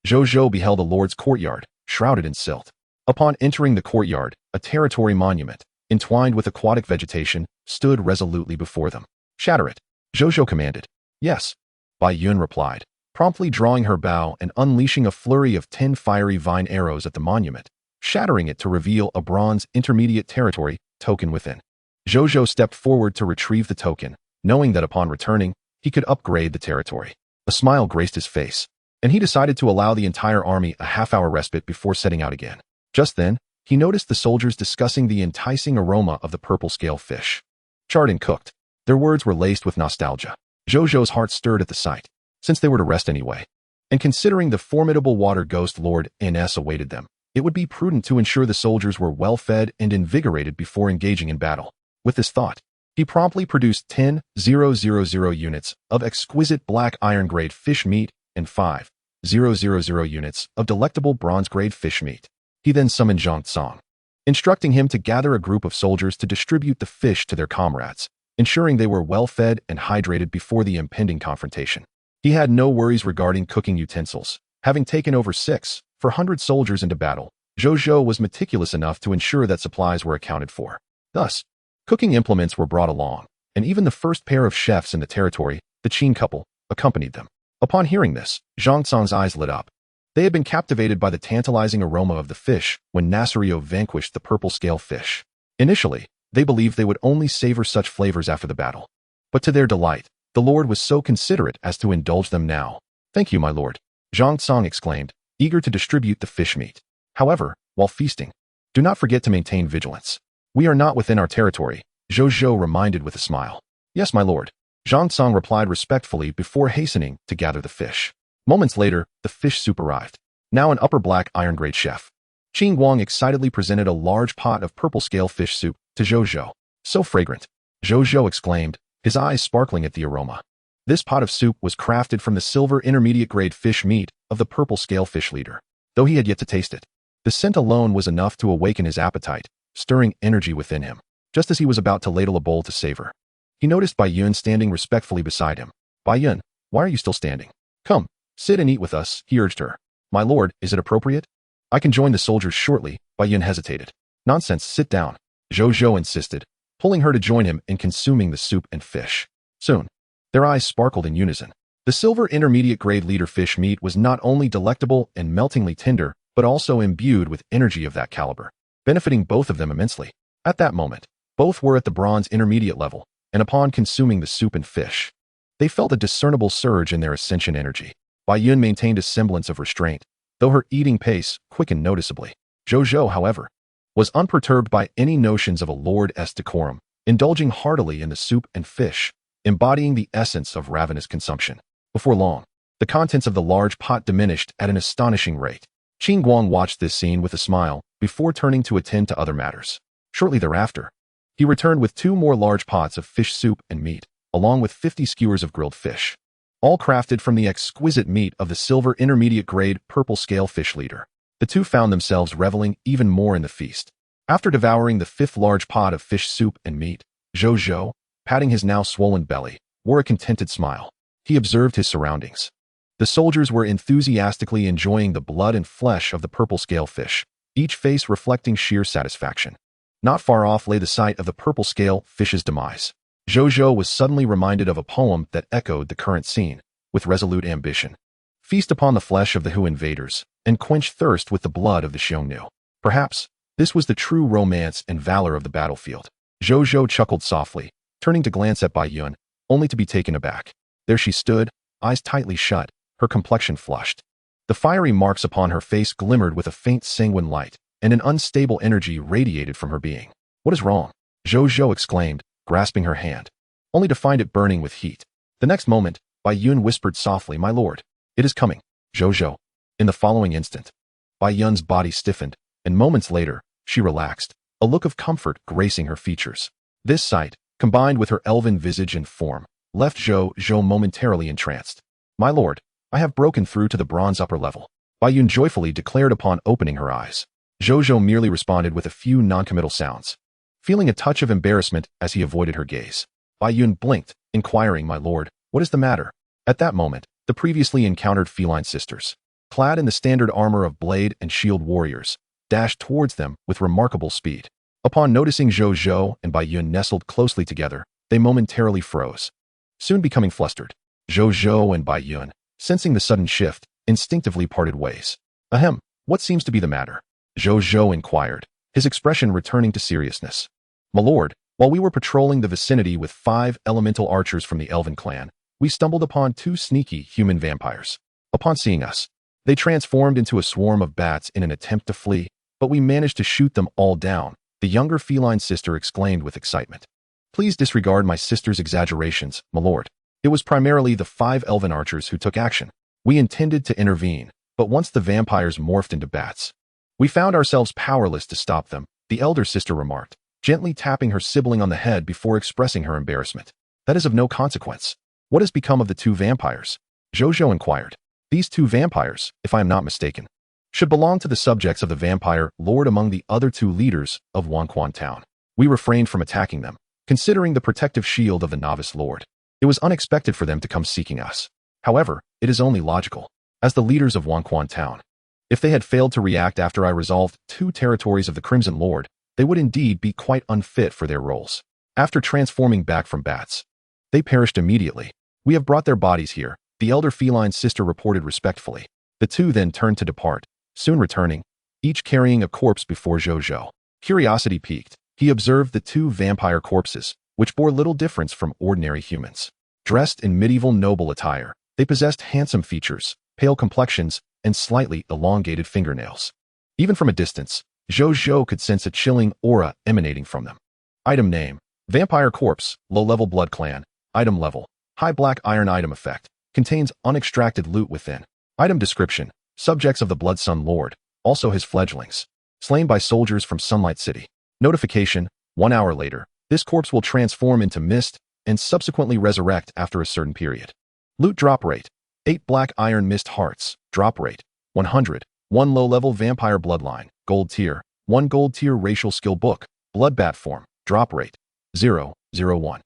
Zhou Zhou beheld a lord's courtyard, shrouded in silt. Upon entering the courtyard, a territory monument, entwined with aquatic vegetation, stood resolutely before them. "Shatter it," Zhou Zhou commanded. "Yes," Bai Yun replied, promptly drawing her bow and unleashing a flurry of 10 fiery vine arrows at the monument, shattering it to reveal a bronze intermediate territory token within. Zhou Zhou stepped forward to retrieve the token, knowing that upon returning, he could upgrade the territory. A smile graced his face, and he decided to allow the entire army a half-hour respite before setting out again. Just then, he noticed the soldiers discussing the enticing aroma of the purple scale fish. Charred and cooked. Their words were laced with nostalgia. Zhou Zhou's heart stirred at the sight, since they were to rest anyway. And considering the formidable water ghost Lord NS awaited them, it would be prudent to ensure the soldiers were well-fed and invigorated before engaging in battle. With this thought, he promptly produced 10,000 units of exquisite black iron-grade fish meat and 5,000 units of delectable bronze-grade fish meat. He then summoned Zhang Tsang, instructing him to gather a group of soldiers to distribute the fish to their comrades, ensuring they were well-fed and hydrated before the impending confrontation. He had no worries regarding cooking utensils. Having taken over 400 soldiers into battle, Zhou Zhou was meticulous enough to ensure that supplies were accounted for. Thus, cooking implements were brought along, and even the first pair of chefs in the territory, the Qin couple, accompanied them. Upon hearing this, Zhang Tsang's eyes lit up. They had been captivated by the tantalizing aroma of the fish when Nasrio vanquished the purple scale fish. Initially, they believed they would only savor such flavors after the battle. But to their delight, the Lord was so considerate as to indulge them now. "Thank you, my lord," Zhang Tsang exclaimed, eager to distribute the fish meat. "However, while feasting, do not forget to maintain vigilance. We are not within our territory," Zhou Zhou reminded with a smile. "Yes, my lord," Zhang Tsang replied respectfully before hastening to gather the fish. Moments later, the fish soup arrived. Now an upper black iron-grade chef, Qing Guang excitedly presented a large pot of purple scale fish soup to Zhou Zhou. "So fragrant," Zhou Zhou exclaimed, his eyes sparkling at the aroma. This pot of soup was crafted from the silver intermediate-grade fish meat of the purple scale fish leader. Though he had yet to taste it, the scent alone was enough to awaken his appetite, stirring energy within him. Just as he was about to ladle a bowl to savor, he noticed Bai Yun standing respectfully beside him. "Bai Yun, why are you still standing? Come, sit and eat with us," he urged her. "My lord, is it appropriate? I can join the soldiers shortly," Bai Yun hesitated. "Nonsense, sit down," Zhou Zhou insisted, pulling her to join him in consuming the soup and fish. Soon, their eyes sparkled in unison. The silver intermediate-grade leader fish meat was not only delectable and meltingly tender, but also imbued with energy of that caliber, benefiting both of them immensely. At that moment, both were at the bronze intermediate level, and upon consuming the soup and fish, they felt a discernible surge in their ascension energy. Bai Yun maintained a semblance of restraint, though her eating pace quickened noticeably. Zhou Zhou, however, was unperturbed by any notions of a lord's decorum, indulging heartily in the soup and fish, embodying the essence of ravenous consumption. Before long, the contents of the large pot diminished at an astonishing rate. Qin Guang watched this scene with a smile before turning to attend to other matters. Shortly thereafter, he returned with 2 more large pots of fish soup and meat, along with 50 skewers of grilled fish, all crafted from the exquisite meat of the silver intermediate-grade purple scale fish leader. The two found themselves reveling even more in the feast. After devouring the 5th large pot of fish soup and meat, Zhou Zhou, patting his now swollen belly, wore a contented smile. He observed his surroundings. The soldiers were enthusiastically enjoying the blood and flesh of the purple scale fish, each face reflecting sheer satisfaction. Not far off lay the site of the purple scale fish's demise. Zhou Zhou was suddenly reminded of a poem that echoed the current scene, with resolute ambition. "Feast upon the flesh of the Hu invaders, and quench thirst with the blood of the Xiongnu." Perhaps, this was the true romance and valor of the battlefield. Zhou Zhou chuckled softly, turning to glance at Bai Yun, only to be taken aback. There she stood, eyes tightly shut, her complexion flushed. The fiery marks upon her face glimmered with a faint sanguine light, and an unstable energy radiated from her being. "What is wrong?" Zhou Zhou exclaimed, grasping her hand, only to find it burning with heat. The next moment, Bai Yun whispered softly, "My lord, it is coming." Zhou Zhou. In the following instant, Bai Yun's body stiffened, and moments later, she relaxed, a look of comfort gracing her features. This sight, combined with her elven visage and form, left Zhou Zhou momentarily entranced. "My lord, I have broken through to the bronze upper level," Bai Yun joyfully declared upon opening her eyes. Zhou Zhou merely responded with a few noncommittal sounds, feeling a touch of embarrassment as he avoided her gaze. Bai Yun blinked, inquiring, "My lord, what is the matter?" At that moment, the previously encountered feline sisters, clad in the standard armor of blade and shield warriors, dashed towards them with remarkable speed. Upon noticing Zhou Zhou and Bai Yun nestled closely together, they momentarily froze. Soon becoming flustered, Zhou Zhou and Bai Yun, sensing the sudden shift, instinctively parted ways. Ahem, what seems to be the matter? Zhou Zhou inquired, his expression returning to seriousness. My lord, while we were patrolling the vicinity with 5 elemental archers from the Elven clan, we stumbled upon 2 sneaky human vampires. Upon seeing us, they transformed into a swarm of bats in an attempt to flee, but we managed to shoot them all down, the younger feline sister exclaimed with excitement. Please disregard my sister's exaggerations, my lord. It was primarily the 5 elven archers who took action. We intended to intervene, but once the vampires morphed into bats, we found ourselves powerless to stop them, the elder sister remarked, gently tapping her sibling on the head before expressing her embarrassment. That is of no consequence. What has become of the 2 vampires? Zhou Zhou inquired. These 2 vampires, if I am not mistaken, should belong to the subjects of the vampire lord among the other 2 leaders of Wanquan town. We refrained from attacking them, considering the protective shield of the novice lord. It was unexpected for them to come seeking us. However, it is only logical, as the leaders of Wanquan town. If they had failed to react after I resolved 2 territories of the Crimson Lord, they would indeed be quite unfit for their roles. After transforming back from bats, they perished immediately. We have brought their bodies here, the elder feline sister reported respectfully. The 2 then turned to depart, soon returning, each carrying a corpse before Zhou Zhou. Curiosity piqued, he observed the 2 vampire corpses, which bore little difference from ordinary humans. Dressed in medieval noble attire, they possessed handsome features, pale complexions, and slightly elongated fingernails. Even from a distance, Zhou Zhou could sense a chilling aura emanating from them. Item name: Vampire Corpse, low-level blood clan. Item level: High black iron. Item effect: Contains unextracted loot within. Item description: Subjects of the Blood Sun Lord, also his fledglings, slain by soldiers from Sunlight City. Notification: 1 hour later, this corpse will transform into mist and subsequently resurrect after a certain period. Loot drop rate: 8 black iron mist hearts. Drop rate: 100. 1 low-level vampire bloodline, gold tier. 1 gold tier racial skill book, bloodbat form. Drop rate: 0.01.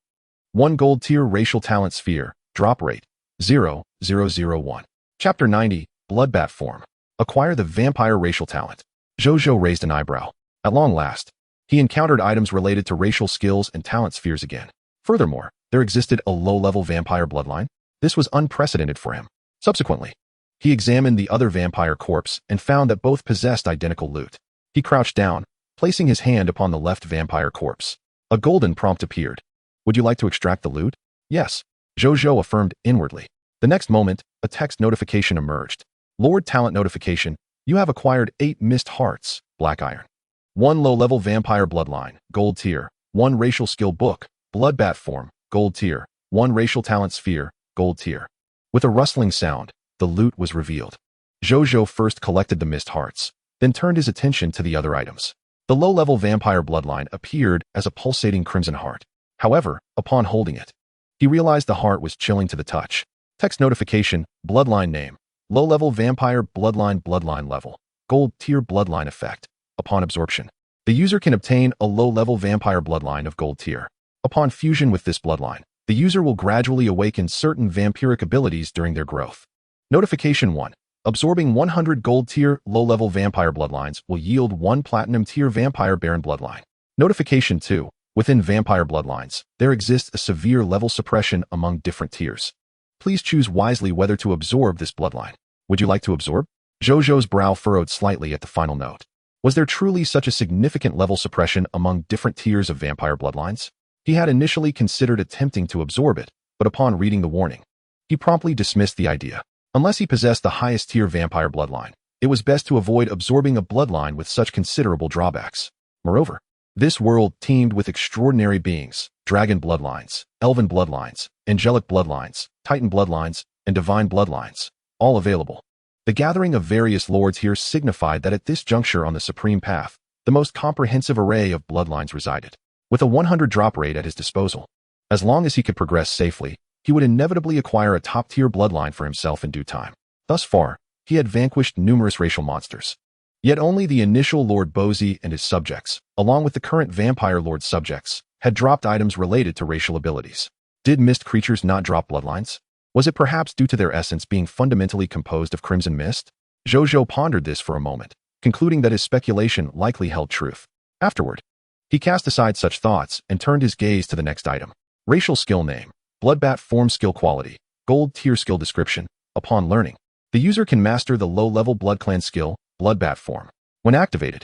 1 gold tier racial talent sphere. Drop rate: 0.001. Chapter 90, Bloodbat form. Acquire the vampire racial talent. Zhou Zhou raised an eyebrow. At long last, he encountered items related to racial skills and talent spheres again. Furthermore, there existed a low-level vampire bloodline. This was unprecedented for him. Subsequently, he examined the other vampire corpse and found that both possessed identical loot. He crouched down, placing his hand upon the left vampire corpse. A golden prompt appeared. Would you like to extract the loot? Yes, Zhou Zhou affirmed inwardly. The next moment, a text notification emerged. Lord Talent notification: You have acquired 8 mist hearts, black iron. 1 low-level vampire bloodline, gold tier. 1 racial skill book, bloodbat form, gold tier. 1 racial talent sphere, gold tier. With a rustling sound, the loot was revealed. Zhou Zhou first collected the mist hearts, then turned his attention to the other items. The low-level vampire bloodline appeared as a pulsating crimson heart. However, upon holding it, he realized the heart was chilling to the touch. Text notification: Bloodline name: Low-level vampire bloodline level, gold tier bloodline effect. Upon absorption, the user can obtain a low-level vampire bloodline of gold tier. Upon fusion with this bloodline, the user will gradually awaken certain vampiric abilities during their growth. Notification 1. Absorbing 100 gold tier low-level vampire bloodlines will yield 1 platinum tier vampire baron bloodline. Notification 2. Within vampire bloodlines, there exists a severe level suppression among different tiers. Please choose wisely whether to absorb this bloodline. Would you like to absorb? Zhou Zhou's brow furrowed slightly at the final note. Was there truly such a significant level suppression among different tiers of vampire bloodlines? He had initially considered attempting to absorb it, but upon reading the warning, he promptly dismissed the idea. Unless he possessed the highest tier vampire bloodline, it was best to avoid absorbing a bloodline with such considerable drawbacks. Moreover, this world teemed with extraordinary beings, dragon bloodlines, elven bloodlines, angelic bloodlines, titan bloodlines, and divine bloodlines, all available. The gathering of various lords here signified that at this juncture on the supreme path, the most comprehensive array of bloodlines resided. With a 100 drop rate at his disposal, as long as he could progress safely, he would inevitably acquire a top-tier bloodline for himself in due time. Thus far, he had vanquished numerous racial monsters. Yet only the initial Lord Bozy and his subjects, along with the current Vampire Lord's subjects, had dropped items related to racial abilities. Did mist creatures not drop bloodlines? Was it perhaps due to their essence being fundamentally composed of crimson mist? Zhou Zhou pondered this for a moment, concluding that his speculation likely held truth. Afterward, he cast aside such thoughts and turned his gaze to the next item. Racial skill name, Bloodbat form skill quality, Gold tier skill description. Upon learning, the user can master the low-level Blood Clan skill, Bloodbat form. When activated,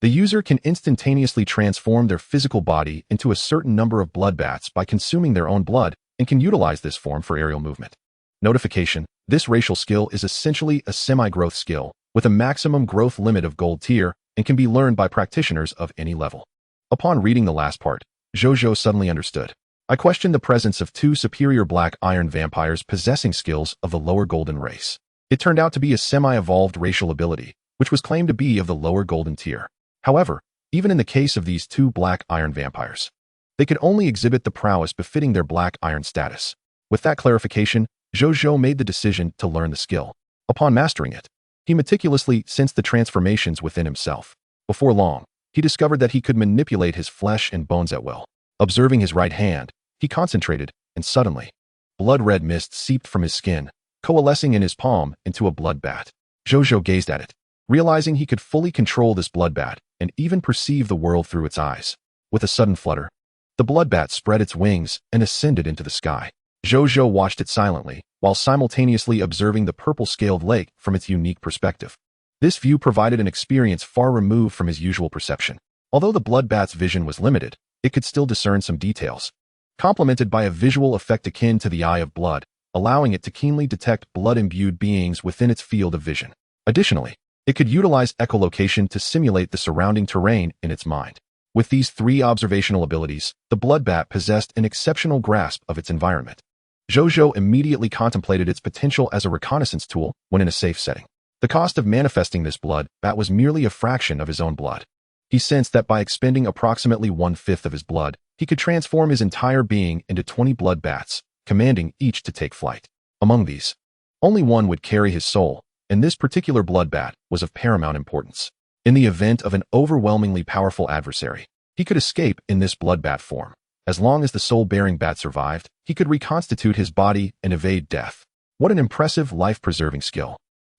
the user can instantaneously transform their physical body into a certain number of bloodbats by consuming their own blood and can utilize this form for aerial movement. Notification: this racial skill is essentially a semi-growth skill with a maximum growth limit of Gold tier and can be learned by practitioners of any level. Upon reading the last part, Zhou Zhou suddenly understood. I questioned the presence of two superior black iron vampires possessing skills of the lower golden race. It turned out to be a semi-evolved racial ability, which was claimed to be of the lower golden tier. However, even in the case of these two black iron vampires, they could only exhibit the prowess befitting their black iron status. With that clarification, Zhou Zhou made the decision to learn the skill. Upon mastering it, he meticulously sensed the transformations within himself. Before long, he discovered that he could manipulate his flesh and bones at will. Observing his right hand, he concentrated, and suddenly, blood-red mist seeped from his skin, coalescing in his palm into a blood bat. Zhou Zhou gazed at it, realizing he could fully control this blood bat and even perceive the world through its eyes. With a sudden flutter, the blood bat spread its wings and ascended into the sky. Zhou Zhou watched it silently, while simultaneously observing the purple-scaled lake from its unique perspective. This view provided an experience far removed from his usual perception. Although the blood bat's vision was limited, it could still discern some details, complemented by a visual effect akin to the eye of blood, allowing it to keenly detect blood-imbued beings within its field of vision. Additionally, it could utilize echolocation to simulate the surrounding terrain in its mind. With these three observational abilities, the bloodbat possessed an exceptional grasp of its environment. Zhou Zhou immediately contemplated its potential as a reconnaissance tool when in a safe setting. The cost of manifesting this blood bat was merely a fraction of his own blood. He sensed that by expending approximately 1/5 of his blood, he could transform his entire being into 20 blood bats, commanding each to take flight. Among these, only one would carry his soul, and this particular blood bat was of paramount importance. In the event of an overwhelmingly powerful adversary, he could escape in this blood bat form. As long as the soul-bearing bat survived, he could reconstitute his body and evade death. What an impressive life-preserving skill!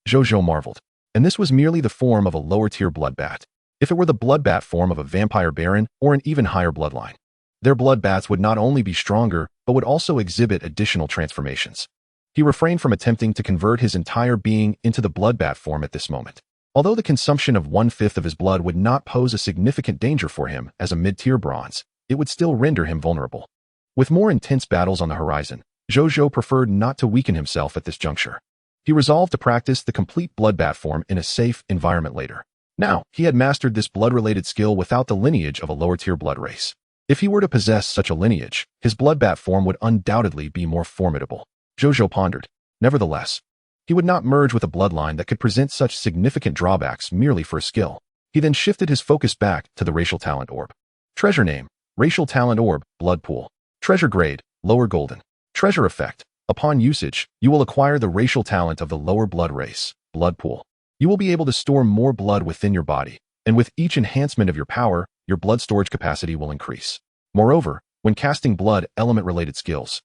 Zhou Zhou marveled. And this was merely the form of a lower-tier blood bat. If it were the blood bat form of a vampire baron or an even higher bloodline, their blood bats would not only be stronger, but would also exhibit additional transformations. He refrained from attempting to convert his entire being into the blood bat form at this moment. Although the consumption of 1/5 of his blood would not pose a significant danger for him as a mid-tier bronze, it would still render him vulnerable. With more intense battles on the horizon, Zhou Zhou preferred not to weaken himself at this juncture. He resolved to practice the complete bloodbat form in a safe environment later. Now, he had mastered this blood-related skill without the lineage of a lower-tier blood race. If he were to possess such a lineage, his bloodbat form would undoubtedly be more formidable. Zhou Zhou pondered. Nevertheless, he would not merge with a bloodline that could present such significant drawbacks merely for a skill. He then shifted his focus back to the racial talent orb. Treasure name: Racial Talent Orb, Blood Pool. Treasure grade: Lower Golden. Treasure effect: upon usage, you will acquire the racial talent of the lower blood race, Blood Pool. You will be able to store more blood within your body, and with each enhancement of your power, your blood storage capacity will increase. Moreover, when casting blood element-related skills,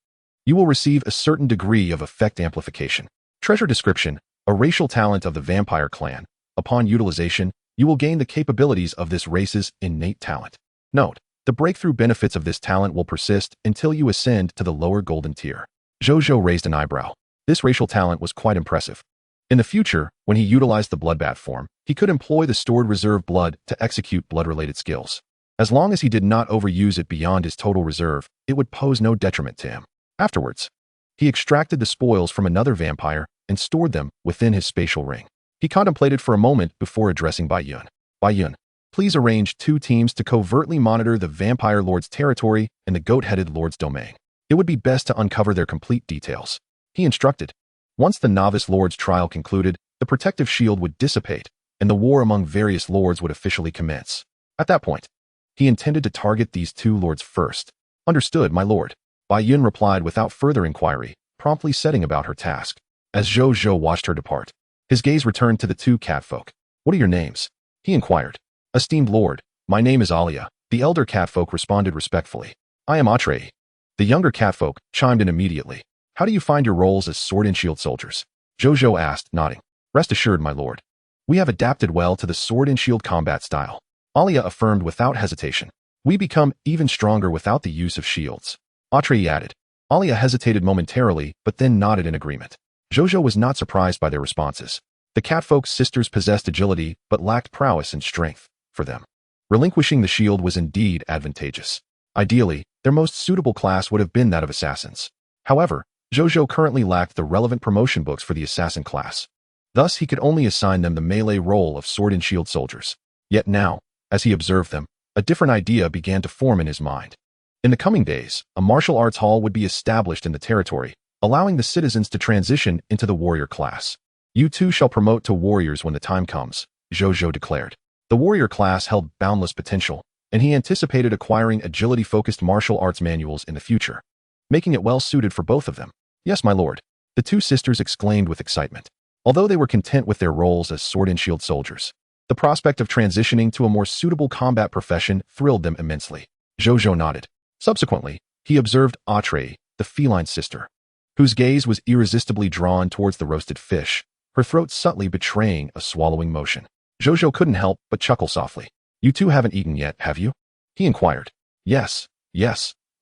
you will receive a certain degree of effect amplification. Treasure description: a racial talent of the vampire clan. Upon utilization, you will gain the capabilities of this race's innate talent. Note: the breakthrough benefits of this talent will persist until you ascend to the lower golden tier. Zhou Zhou raised an eyebrow. This racial talent was quite impressive. In the future, when he utilized the bloodbat form, he could employ the stored reserve blood to execute blood-related skills. As long as he did not overuse it beyond his total reserve, it would pose no detriment to him. Afterwards, he extracted the spoils from another vampire and stored them within his spatial ring. He contemplated for a moment before addressing Bai Yun. Bai Yun, please arrange 2 teams to covertly monitor the Vampire Lord's territory and the Goat-Headed Lord's domain. It would be best to uncover their complete details. He instructed. Once the Novice Lord's trial concluded, the protective shield would dissipate, and the war among various lords would officially commence. At that point, he intended to target these 2 lords first. Understood, my lord. Bai Yun replied without further inquiry, promptly setting about her task. As Zhou Zhou watched her depart, his gaze returned to the 2 catfolk. What are your names? He inquired. Esteemed lord, my name is Alia. The elder catfolk responded respectfully. I am Atreyi. The younger catfolk chimed in immediately. How do you find your roles as sword and shield soldiers? Zhou Zhou asked, nodding. Rest assured, my lord. We have adapted well to the sword and shield combat style. Alia affirmed without hesitation. We become even stronger without the use of shields. Atreyu added. Alia hesitated momentarily, but then nodded in agreement. Zhou Zhou was not surprised by their responses. The catfolk's sisters possessed agility, but lacked prowess and strength. For them, relinquishing the shield was indeed advantageous. Ideally, their most suitable class would have been that of assassins. However, Zhou Zhou currently lacked the relevant promotion books for the assassin class. Thus, he could only assign them the melee role of sword and shield soldiers. Yet now, as he observed them, a different idea began to form in his mind. In the coming days, a martial arts hall would be established in the territory, allowing the citizens to transition into the warrior class. You too shall promote to warriors when the time comes, Zhou Zhou declared. The warrior class held boundless potential, and he anticipated acquiring agility-focused martial arts manuals in the future, making it well-suited for both of them. Yes, my lord, the two sisters exclaimed with excitement. Although they were content with their roles as sword and shield soldiers, the prospect of transitioning to a more suitable combat profession thrilled them immensely. Zhou Zhou nodded. Subsequently, he observed Atreyu, the feline sister, whose gaze was irresistibly drawn towards the roasted fish, her throat subtly betraying a swallowing motion. Zhou Zhou couldn't help but chuckle softly. You two haven't eaten yet, have you? He inquired. Yes,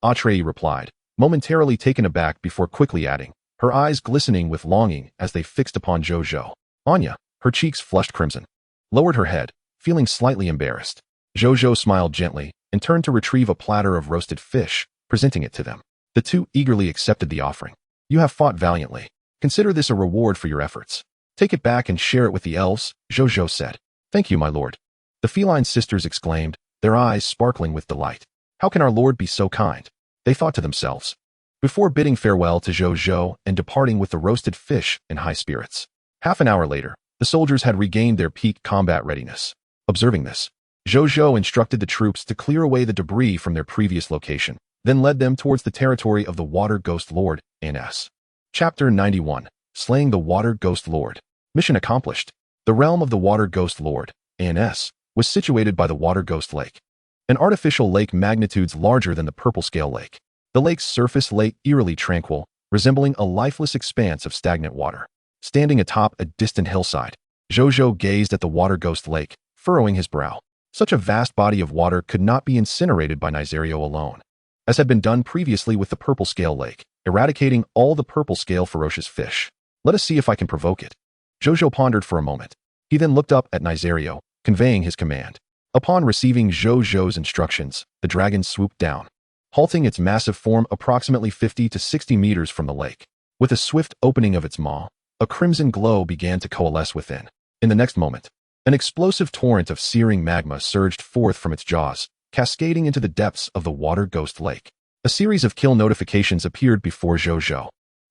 Atreyu replied, momentarily taken aback before quickly adding, her eyes glistening with longing as they fixed upon Zhou Zhou. Anya, her cheeks flushed crimson, lowered her head, feeling slightly embarrassed. Zhou Zhou smiled gently and turned to retrieve a platter of roasted fish, presenting it to them. The two eagerly accepted the offering. You have fought valiantly. Consider this a reward for your efforts. Take it back and share it with the elves, Zhou Zhou said. Thank you, my lord. The feline sisters exclaimed, their eyes sparkling with delight. How can our lord be so kind? They thought to themselves, before bidding farewell to Zhou Zhou and departing with the roasted fish in high spirits. Half an hour later, the soldiers had regained their peak combat readiness. Observing this, Zhou Zhou instructed the troops to clear away the debris from their previous location, then led them towards the territory of the Water Ghost Lord, N.S. Chapter 91, Slaying the Water Ghost Lord. Mission accomplished. The realm of the Water Ghost Lord, N.S., was situated by the Water Ghost Lake, an artificial lake magnitudes larger than the Purple Scale Lake. The lake's surface lay eerily tranquil, resembling a lifeless expanse of stagnant water. Standing atop a distant hillside, Zhou Zhou gazed at the Water Ghost Lake, furrowing his brow. Such a vast body of water could not be incinerated by Nyzario alone, as had been done previously with the Purple Scale Lake, eradicating all the purple scale ferocious fish. Let us see if I can provoke it. Zhou Zhou pondered for a moment. He then looked up at Nyzario, conveying his command. Upon receiving Zhou Zhou's instructions, the dragon swooped down, halting its massive form approximately 50 to 60 meters from the lake. With a swift opening of its maw, a crimson glow began to coalesce within. In the next moment, an explosive torrent of searing magma surged forth from its jaws, cascading into the depths of the Water Ghost Lake. A series of kill notifications appeared before Zhou Zhou.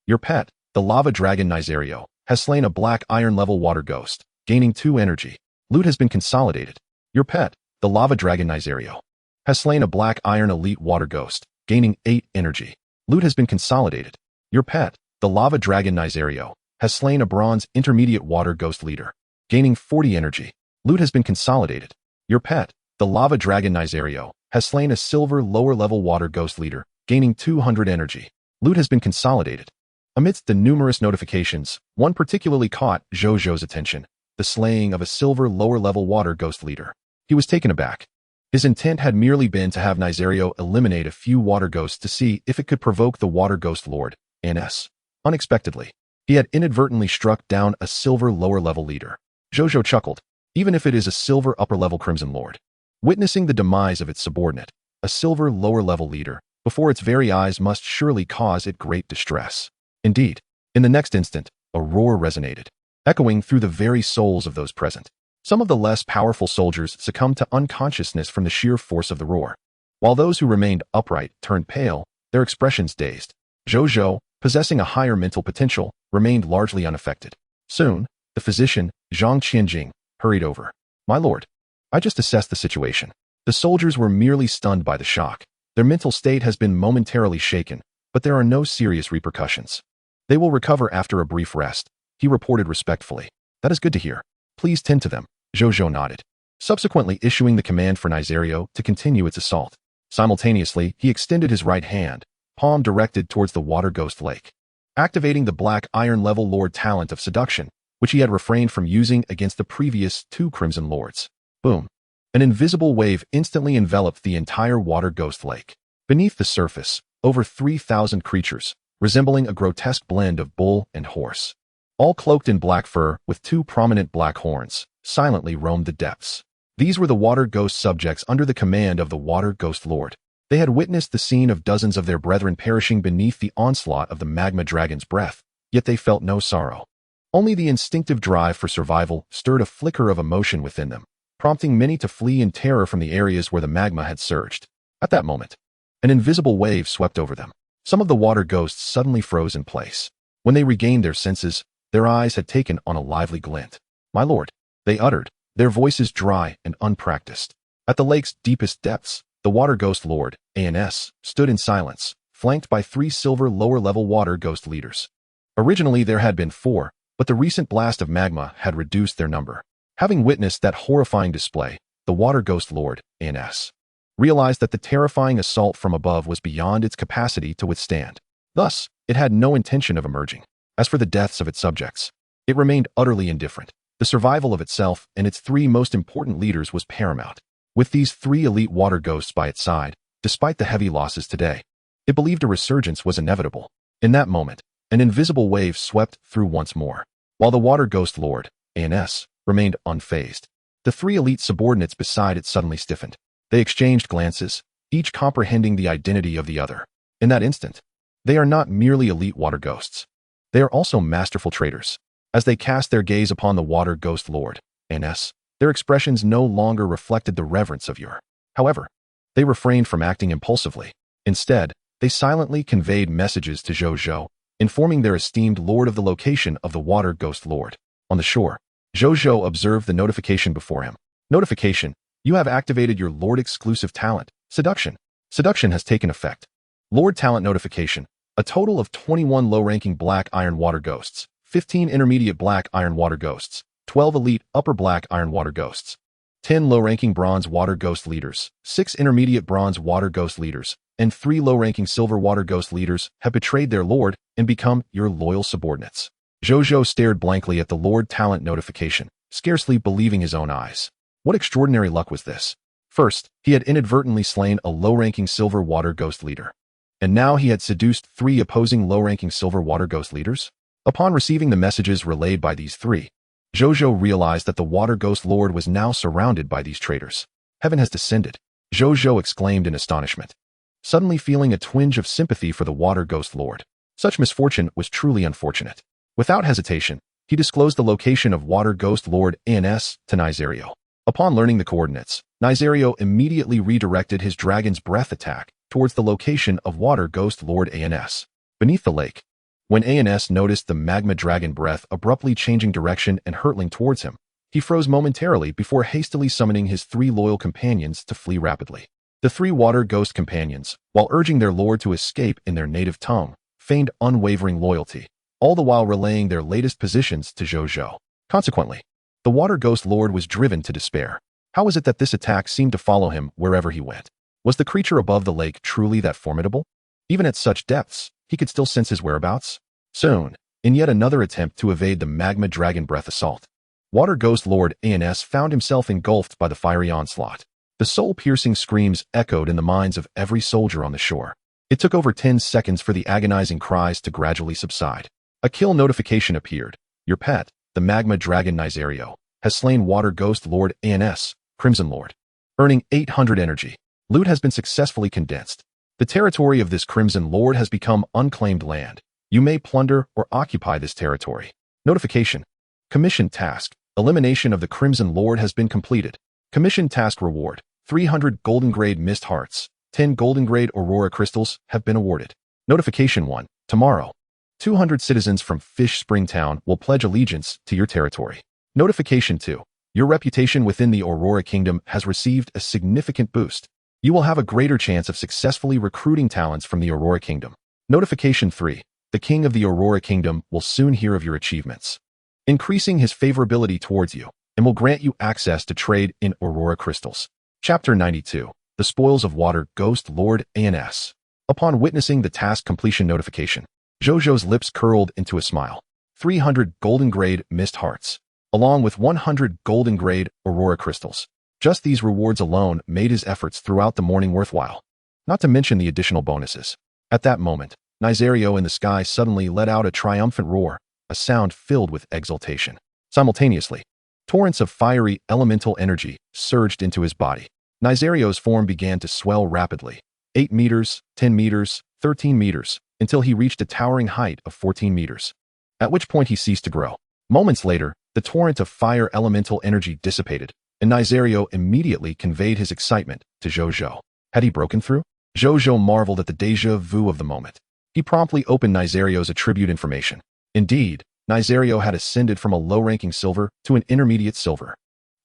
Your pet, the lava dragon Nyzario, has slain a black iron level water ghost, gaining 2 energy. Loot has been consolidated. Your pet, the lava dragon Nyzario, has slain a black iron elite water ghost, gaining 8 energy. Loot has been consolidated. Your pet, the lava dragon Nyzario, has slain a bronze intermediate water ghost leader, gaining 40 energy. Loot has been consolidated. Your pet, the lava dragon Nyzario, has slain a silver lower level water ghost leader, gaining 200 energy. Loot has been consolidated. Amidst the numerous notifications, one particularly caught Zhou Zhou's attention, the slaying of a silver lower level water ghost leader. He was taken aback. His intent had merely been to have Nyzario eliminate a few water ghosts to see if it could provoke the Water Ghost Lord, N.S. Unexpectedly, he had inadvertently struck down a silver lower level leader. Zhou Zhou chuckled, even if it is a silver upper level Crimson Lord. Witnessing the demise of its subordinate, a silver lower level leader, before its very eyes must surely cause it great distress. Indeed, in the next instant, a roar resonated, echoing through the very souls of those present. Some of the less powerful soldiers succumbed to unconsciousness from the sheer force of the roar, while those who remained upright turned pale, their expressions dazed. Zhou Zhou, possessing a higher mental potential, remained largely unaffected. Soon, the physician, Zhang Qianjing, hurried over. My lord, I just assessed the situation. The soldiers were merely stunned by the shock. Their mental state has been momentarily shaken, but there are no serious repercussions. They will recover after a brief rest, he reported respectfully. That is good to hear. Please tend to them, Zhou Zhou nodded, subsequently issuing the command for Nyzario to continue its assault. Simultaneously, he extended his right hand, palm directed towards the Water Ghost Lake. activating the black iron level lord talent of seduction, which he had refrained from using against the previous 2 crimson lords. Boom. An invisible wave instantly enveloped the entire water ghost lake. Beneath the surface, over 3,000 creatures, resembling a grotesque blend of bull and horse, all cloaked in black fur with 2 prominent black horns, silently roamed the depths. These were the water ghost subjects under the command of the water ghost lord. They had witnessed the scene of dozens of their brethren perishing beneath the onslaught of the magma dragon's breath, yet they felt no sorrow. Only the instinctive drive for survival stirred a flicker of emotion within them, prompting many to flee in terror from the areas where the magma had surged. At that moment, an invisible wave swept over them. Some of the water ghosts suddenly froze in place. When they regained their senses, their eyes had taken on a lively glint. "My lord," they uttered, their voices dry and unpracticed. At the lake's deepest depths, the water ghost lord, ANS, stood in silence, flanked by 3 silver lower-level water ghost leaders. Originally there had been 4, but the recent blast of magma had reduced their number. Having witnessed that horrifying display, the water ghost lord, ANS, realized that the terrifying assault from above was beyond its capacity to withstand. Thus, it had no intention of emerging. As for the deaths of its subjects, it remained utterly indifferent. The survival of itself and its 3 most important leaders was paramount. With these 3 elite water ghosts by its side, despite the heavy losses today, it believed a resurgence was inevitable. In that moment, an invisible wave swept through once more, while the water ghost lord, ANS, remained unfazed. The 3 elite subordinates beside it suddenly stiffened. They exchanged glances, each comprehending the identity of the other. In that instant, they are not merely elite water ghosts. They are also masterful traders. As they cast their gaze upon the water ghost lord, ANS, their expressions no longer reflected the reverence of yore. However, they refrained from acting impulsively. Instead, they silently conveyed messages to Zhou Zhou, informing their esteemed lord of the location of the water ghost lord. On the shore, Zhou Zhou observed the notification before him. Notification: you have activated your lord exclusive talent, seduction. Seduction has taken effect. Lord talent notification: a total of 21 low-ranking black iron water ghosts, 15 intermediate black iron water ghosts, 12 elite upper black iron water ghosts, 10 low-ranking bronze water ghost leaders, 6 intermediate bronze water ghost leaders, and 3 low-ranking silver water ghost leaders have betrayed their lord and become your loyal subordinates. Zhou Zhou stared blankly at the lord talent notification, scarcely believing his own eyes. What extraordinary luck was this? First, he had inadvertently slain a low-ranking silver water ghost leader, and now he had seduced 3 opposing low-ranking silver water ghost leaders? Upon receiving the messages relayed by these 3, Zhou Zhou realized that the water ghost lord was now surrounded by these traitors. Heaven has descended, Zhou Zhou exclaimed in astonishment, suddenly feeling a twinge of sympathy for the water ghost lord. Such misfortune was truly unfortunate. Without hesitation, he disclosed the location of water ghost lord ANS to Nizario. Upon learning the coordinates, Nizario immediately redirected his dragon's breath attack towards the location of water ghost lord ANS. Beneath the lake, when ANS noticed the magma dragon breath abruptly changing direction and hurtling towards him, he froze momentarily before hastily summoning his 3 loyal companions to flee rapidly. The 3 water ghost companions, while urging their lord to escape in their native tongue, feigned unwavering loyalty, all the while relaying their latest positions to Zhou Zhou. Consequently, the water ghost lord was driven to despair. How was it that this attack seemed to follow him wherever he went? Was the creature above the lake truly that formidable? Even at such depths, he could still sense his whereabouts. Soon, in yet another attempt to evade the magma dragon breath assault, water ghost lord ANS found himself engulfed by the fiery onslaught. The soul-piercing screams echoed in the minds of every soldier on the shore. It took over 10 seconds for the agonizing cries to gradually subside. A kill notification appeared. Your pet, the magma dragon Nizario, has slain water ghost lord ANS, Crimson Lord, earning 800 energy. Loot has been successfully condensed. The territory of this Crimson Lord has become unclaimed land. You may plunder or occupy this territory. Notification: commission task: elimination of the Crimson Lord has been completed. Commission task reward: 300 golden grade mist hearts, 10 golden grade aurora crystals have been awarded. Notification 1: tomorrow, 200 citizens from Fish Spring Town will pledge allegiance to your territory. Notification 2: your reputation within the Aurora Kingdom has received a significant boost. You will have a greater chance of successfully recruiting talents from the Aurora Kingdom. Notification 3: the King of the Aurora Kingdom will soon hear of your achievements, increasing his favorability towards you, and will grant you access to trade in Aurora crystals. Chapter 92: The Spoils of Water Ghost Lord ANS. Upon witnessing the task completion notification, Zhou Zhou's lips curled into a smile. 300 golden-grade mist hearts, along with 100 golden-grade aurora crystals. Just these rewards alone made his efforts throughout the morning worthwhile. Not to mention the additional bonuses. At that moment, Nizario in the sky suddenly let out a triumphant roar, a sound filled with exultation. Simultaneously, torrents of fiery elemental energy surged into his body. Nizario's form began to swell rapidly. 8 meters, 10 meters, 13 meters, until he reached a towering height of 14 meters. At which point he ceased to grow. Moments later, the torrent of fire elemental energy dissipated, and Nizario immediately conveyed his excitement to Zhou Zhou. Had he broken through? Zhou Zhou marveled at the déjà vu of the moment. He promptly opened Nizario's attribute information. Indeed, Nizario had ascended from a low-ranking silver to an intermediate silver.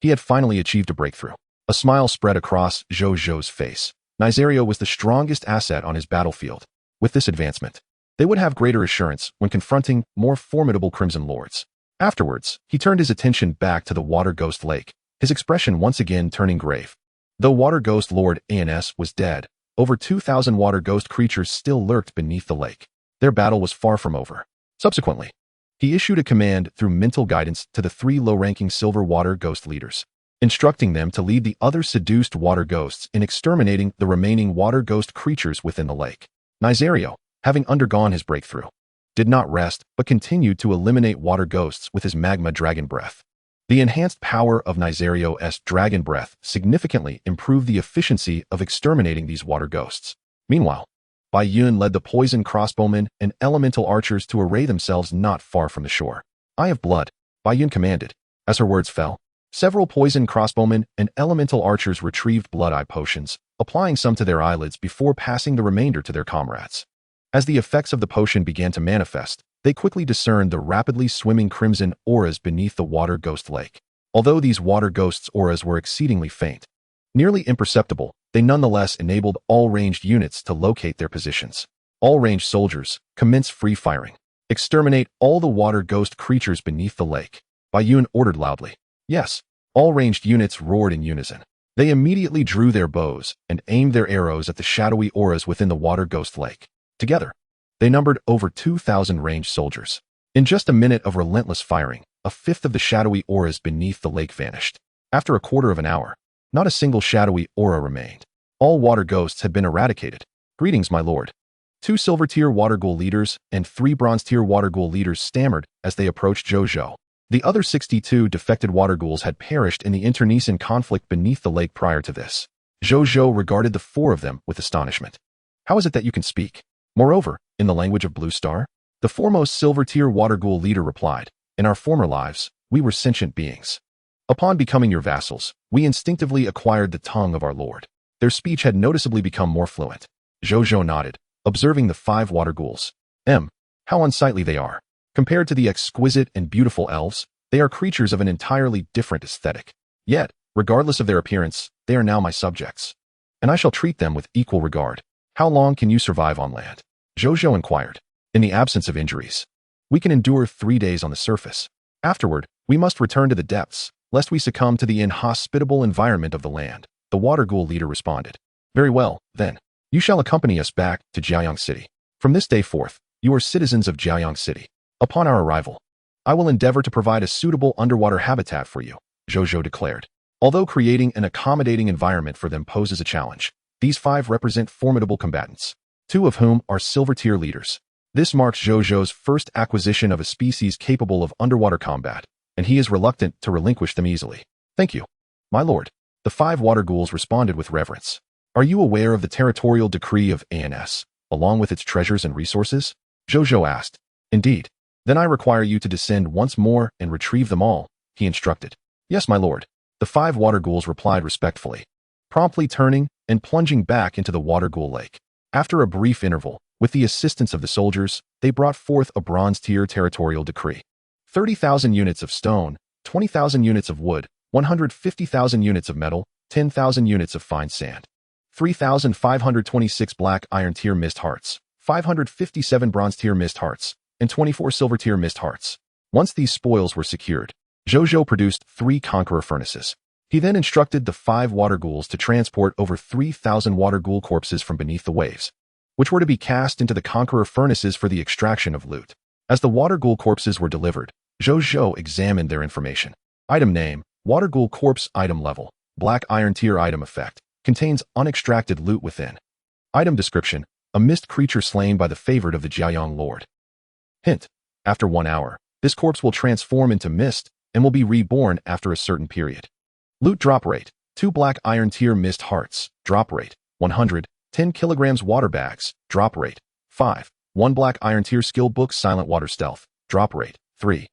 He had finally achieved a breakthrough. A smile spread across Zhou Zhou's face. Nizario was the strongest asset on his battlefield. With this advancement, they would have greater assurance when confronting more formidable Crimson Lords. Afterwards, he turned his attention back to the Water Ghost Lake, his expression once again turning grave. Though Water Ghost Lord Ans was dead, over 2,000 water ghost creatures still lurked beneath the lake. Their battle was far from over. Subsequently, he issued a command through mental guidance to the 3 low-ranking silver water ghost leaders, instructing them to lead the other seduced water ghosts in exterminating the remaining water ghost creatures within the lake. Nizario, having undergone his breakthrough, did not rest but continued to eliminate water ghosts with his magma dragon breath. The enhanced power of Nizario's dragon breath significantly improved the efficiency of exterminating these water ghosts. Meanwhile, Bai Yun led the poison crossbowmen and elemental archers to array themselves not far from the shore. Eye of Blood, Bai Yun commanded. As her words fell, several poison crossbowmen and elemental archers retrieved blood eye potions, applying some to their eyelids before passing the remainder to their comrades. As the effects of the potion began to manifest, they quickly discerned the rapidly swimming crimson auras beneath the water ghost lake. Although these water ghosts' auras were exceedingly faint, nearly imperceptible, they nonetheless enabled all ranged units to locate their positions. All ranged soldiers, commence free firing. Exterminate all the water ghost creatures beneath the lake. Bai Yun ordered loudly. Yes, all ranged units roared in unison. They immediately drew their bows and aimed their arrows at the shadowy auras within the water ghost lake. Together, they numbered over 2,000 ranged soldiers. In just a minute of relentless firing, a fifth of the shadowy auras beneath the lake vanished. After a quarter of an hour, not a single shadowy aura remained. All water ghosts had been eradicated. Greetings, my lord. 2 silver-tier water ghoul leaders and 3 bronze-tier water ghoul leaders stammered as they approached Zhou Zhou. The other 62 defected water ghouls had perished in the internecine conflict beneath the lake prior to this. Zhou Zhou regarded the 4 of them with astonishment. How is it that you can speak? Moreover, in the language of Blue Star? The foremost silver-tier water ghoul leader replied, in our former lives, we were sentient beings. Upon becoming your vassals, we instinctively acquired the tongue of our lord. Their speech had noticeably become more fluent. Zhou Zhou nodded, observing the 5 water ghouls. How unsightly they are. Compared to the exquisite and beautiful elves, they are creatures of an entirely different aesthetic. Yet, regardless of their appearance, they are now my subjects. And I shall treat them with equal regard. How long can you survive on land? Zhou Zhou inquired. In the absence of injuries, we can endure 3 days on the surface. Afterward, we must return to the depths, lest we succumb to the inhospitable environment of the land, the water ghoul leader responded. Very well, then. You shall accompany us back to Jiayang City. From this day forth, you are citizens of Jiayang City. Upon our arrival, I will endeavor to provide a suitable underwater habitat for you, Zhou Zhou declared. Although creating an accommodating environment for them poses a challenge, these 5 represent formidable combatants, 2 of whom are silver-tier leaders. This marks Zhou Zhou's first acquisition of a species capable of underwater combat, and he is reluctant to relinquish them easily. Thank you, my lord. The 5 water ghouls responded with reverence. Are you aware of the territorial decree of Ans, along with its treasures and resources? Zhou Zhou asked. Indeed. Then I require you to descend once more and retrieve them all, he instructed. Yes, my lord. The 5 water ghouls replied respectfully, promptly turning and plunging back into the water ghoul lake. After a brief interval, with the assistance of the soldiers, they brought forth a bronze-tier territorial decree. 30,000 units of stone, 20,000 units of wood, 150,000 units of metal, 10,000 units of fine sand, 3,526 black iron-tier mist hearts, 557 bronze-tier mist hearts, and 24 silver-tier mist hearts. Once these spoils were secured, Zhou Zhou produced 3 conqueror furnaces. He then instructed the 5 water ghouls to transport over 3,000 water ghoul corpses from beneath the waves. which were to be cast into the conqueror furnaces for the extraction of loot. As the water ghoul corpses were delivered, Zhou Zhou examined their information. Item name, water ghoul corpse. Item level, black iron tier. Item effect, contains unextracted loot within. Item description, a mist creature slain by the favorite of the Jiayang Lord. Hint, after 1 hour, this corpse will transform into mist and will be reborn after a certain period. Loot drop rate, 2 black iron tier mist hearts, drop rate, 100, 10 kilograms water bags, drop rate, 5, 1 black iron tier skill book silent water stealth, drop rate, 3.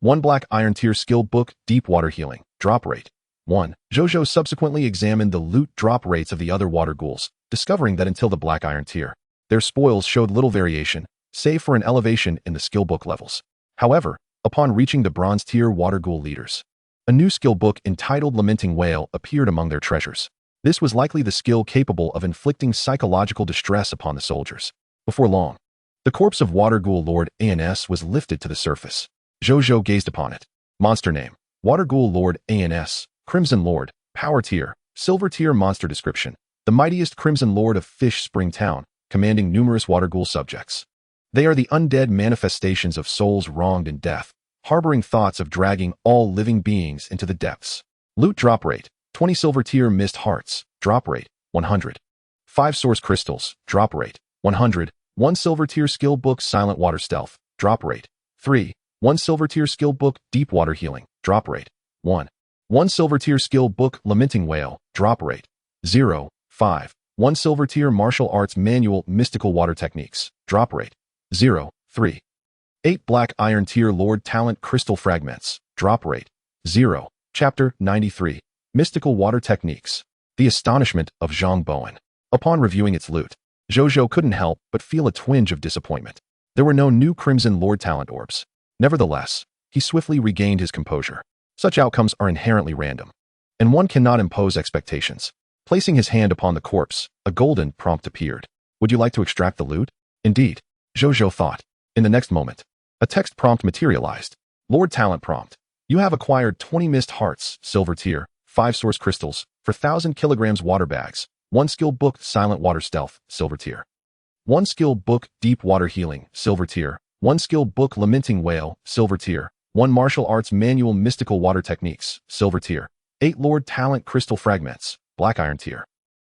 1 black iron tier skill book deep water healing, drop rate, 1. Zhou Zhou subsequently examined the loot drop rates of the other water ghouls, discovering that until the black iron tier, their spoils showed little variation, save for an elevation in the skill book levels. However, upon reaching the bronze tier water ghoul leaders, a new skill book entitled Lamenting Whale appeared among their treasures. This was likely the skill capable of inflicting psychological distress upon the soldiers. Before long, the corpse of water ghoul Lord ANS was lifted to the surface. Zhou Zhou gazed upon it. Monster name, water ghoul Lord ANS, Crimson Lord, power tier, silver tier. Monster description, the mightiest Crimson Lord of Fish Spring Town, commanding numerous water ghoul subjects. They are the undead manifestations of souls wronged in death, harboring thoughts of dragging all living beings into the depths. Loot drop rate, 20 silver tier mist hearts, drop rate, 100. 5 source crystals, drop rate, 100. 1 silver tier skill book silent water stealth, drop rate, 3. 1 silver tier skill book deep water healing, drop rate, 1. 1 silver tier skill book Lamenting Whale, drop rate, 0. 5. 1 silver tier martial arts manual mystical water techniques, drop rate, 0. 3. 8 black iron tier Lord talent crystal fragments, drop rate, 0. Chapter 93. Mystical water techniques. The astonishment of Zhang Bowen. Upon reviewing its loot, Zhou Zhou couldn't help but feel a twinge of disappointment. There were no new Crimson Lord talent orbs. Nevertheless, he swiftly regained his composure. Such outcomes are inherently random, and one cannot impose expectations. Placing his hand upon the corpse, a golden prompt appeared. Would you like to extract the loot? Indeed, Zhou Zhou thought. In the next moment, a text prompt materialized. Lord talent prompt. You have acquired 20 mist hearts, silver tier, 5 source crystals, for 1,000 kilograms water bags, 1 skill book silent water stealth, silver tier. 1 skill book deep water healing, silver tier. 1 skill book Lamenting Whale, silver tier. 1 martial arts manual mystical water techniques, silver tier. 8 Lord talent crystal fragments, black iron tier.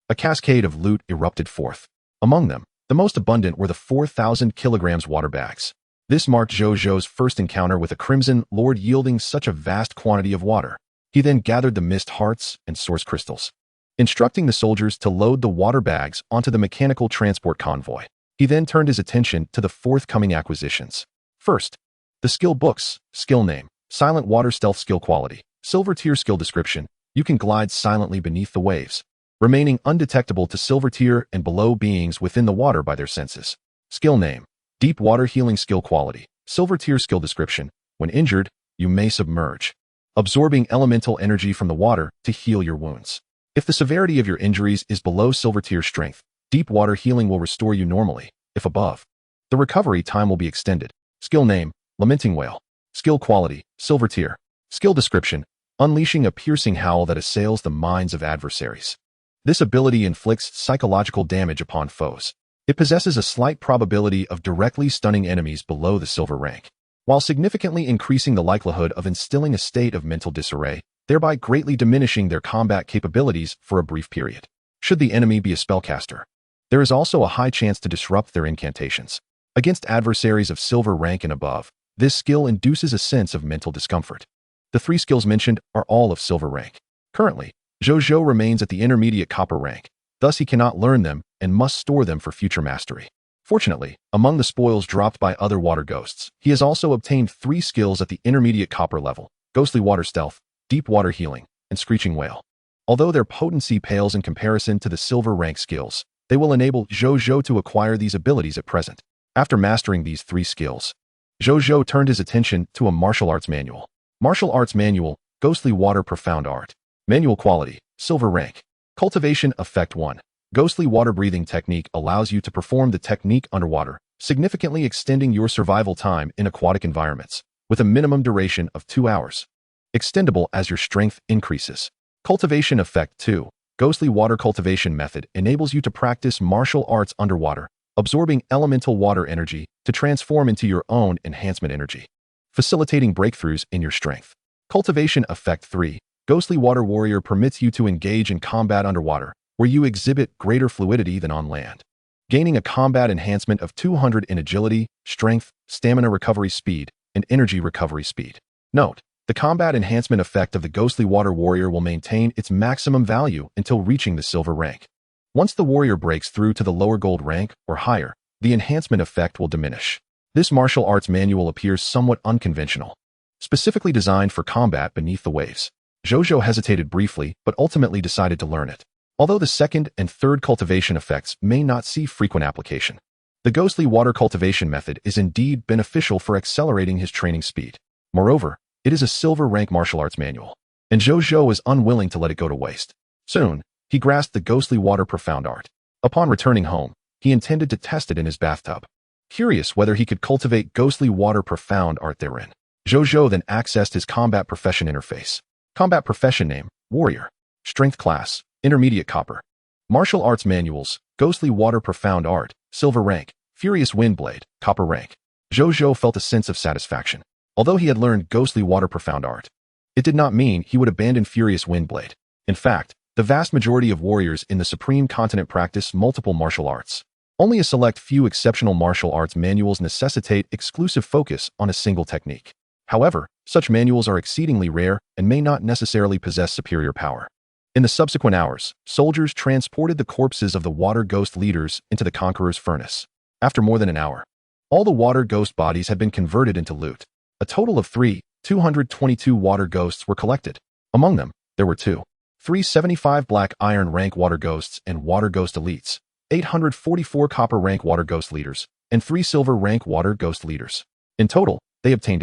A cascade of loot erupted forth. Among them, the most abundant were the 4,000 kilograms water bags. This marked Zhou Zhou's first encounter with a Crimson Lord yielding such a vast quantity of water. He then gathered the mist hearts and source crystals, instructing the soldiers to load the water bags onto the mechanical transport convoy. He then turned his attention to the forthcoming acquisitions. First, the skill books. Skill name, silent water stealth skill quality, silver tier skill description, you can glide silently beneath the waves, remaining undetectable to silver tier and below beings within the water by their senses. Skill name, deep water healing skill quality, silver tier skill description, when injured, you may submerge, absorbing elemental energy from the water to heal your wounds. If the severity of your injuries is below silver tier strength, deep water healing will restore you normally. If above, the recovery time will be extended. Skill name, Lamenting Whale. Skill quality, silver tier. Skill description, unleashing a piercing howl that assails the minds of adversaries. This ability inflicts psychological damage upon foes. It possesses a slight probability of directly stunning enemies below the silver rank, while significantly increasing the likelihood of instilling a state of mental disarray, thereby greatly diminishing their combat capabilities for a brief period. Should the enemy be a spellcaster, there is also a high chance to disrupt their incantations. Against adversaries of silver rank and above, this skill induces a sense of mental discomfort. The 3 skills mentioned are all of silver rank. Currently, Zhou Zhou remains at the intermediate copper rank, thus he cannot learn them and must store them for future mastery. Fortunately, among the spoils dropped by other water ghosts, he has also obtained 3 skills at the intermediate copper level: ghostly water stealth, deep water healing, and screeching whale. Although their potency pales in comparison to the silver rank skills, they will enable Zhou Zhou to acquire these abilities at present. After mastering these 3 skills, Zhou Zhou turned his attention to a martial arts manual. Martial arts manual, ghostly water profound art. Manual quality, silver rank. Cultivation effect 1. Ghostly water breathing technique allows you to perform the technique underwater, significantly extending your survival time in aquatic environments, with a minimum duration of 2 hours. Extendable as your strength increases. Cultivation effect 2. Ghostly water cultivation method enables you to practice martial arts underwater, absorbing elemental water energy to transform into your own enhancement energy, facilitating breakthroughs in your strength. Cultivation Effect 3. Ghostly Water Warrior permits you to engage in combat underwater, where you exhibit greater fluidity than on land. Gaining a combat enhancement of 200 in agility, strength, stamina recovery speed, and energy recovery speed. Note: the combat enhancement effect of the Ghostly Water Warrior will maintain its maximum value until reaching the silver rank. Once the warrior breaks through to the lower gold rank or higher, the enhancement effect will diminish. This martial arts manual appears somewhat unconventional, specifically designed for combat beneath the waves. Zhou Zhou hesitated briefly, but ultimately decided to learn it. Although the second and third cultivation effects may not see frequent application, the ghostly water cultivation method is indeed beneficial for accelerating his training speed. Moreover, it is a silver rank martial arts manual, and Zhou Zhou is unwilling to let it go to waste. Soon, he grasped the ghostly water profound art. Upon returning home, he intended to test it in his bathtub, curious whether he could cultivate ghostly water profound art therein. Zhou Zhou then accessed his combat profession interface. Combat profession name: Warrior. Strength class: Intermediate Copper. Martial arts manuals: Ghostly Water Profound Art, Silver rank. Furious Windblade, Copper rank. Zhou Zhou felt a sense of satisfaction. Although he had learned Ghostly Water Profound Art, it did not mean he would abandon Furious Windblade. In fact, the vast majority of warriors in the Supreme Continent practice multiple martial arts. Only a select few exceptional martial arts manuals necessitate exclusive focus on a single technique. However, such manuals are exceedingly rare and may not necessarily possess superior power. In the subsequent hours, soldiers transported the corpses of the water ghost leaders into the Conqueror's furnace. After more than an hour, all the water ghost bodies had been converted into loot. A total of 222 water ghosts were collected. Among them, there were 375 black iron rank water ghosts and water ghost elites, 844 copper rank water ghost leaders, and 3 silver rank water ghost leaders. In total, they obtained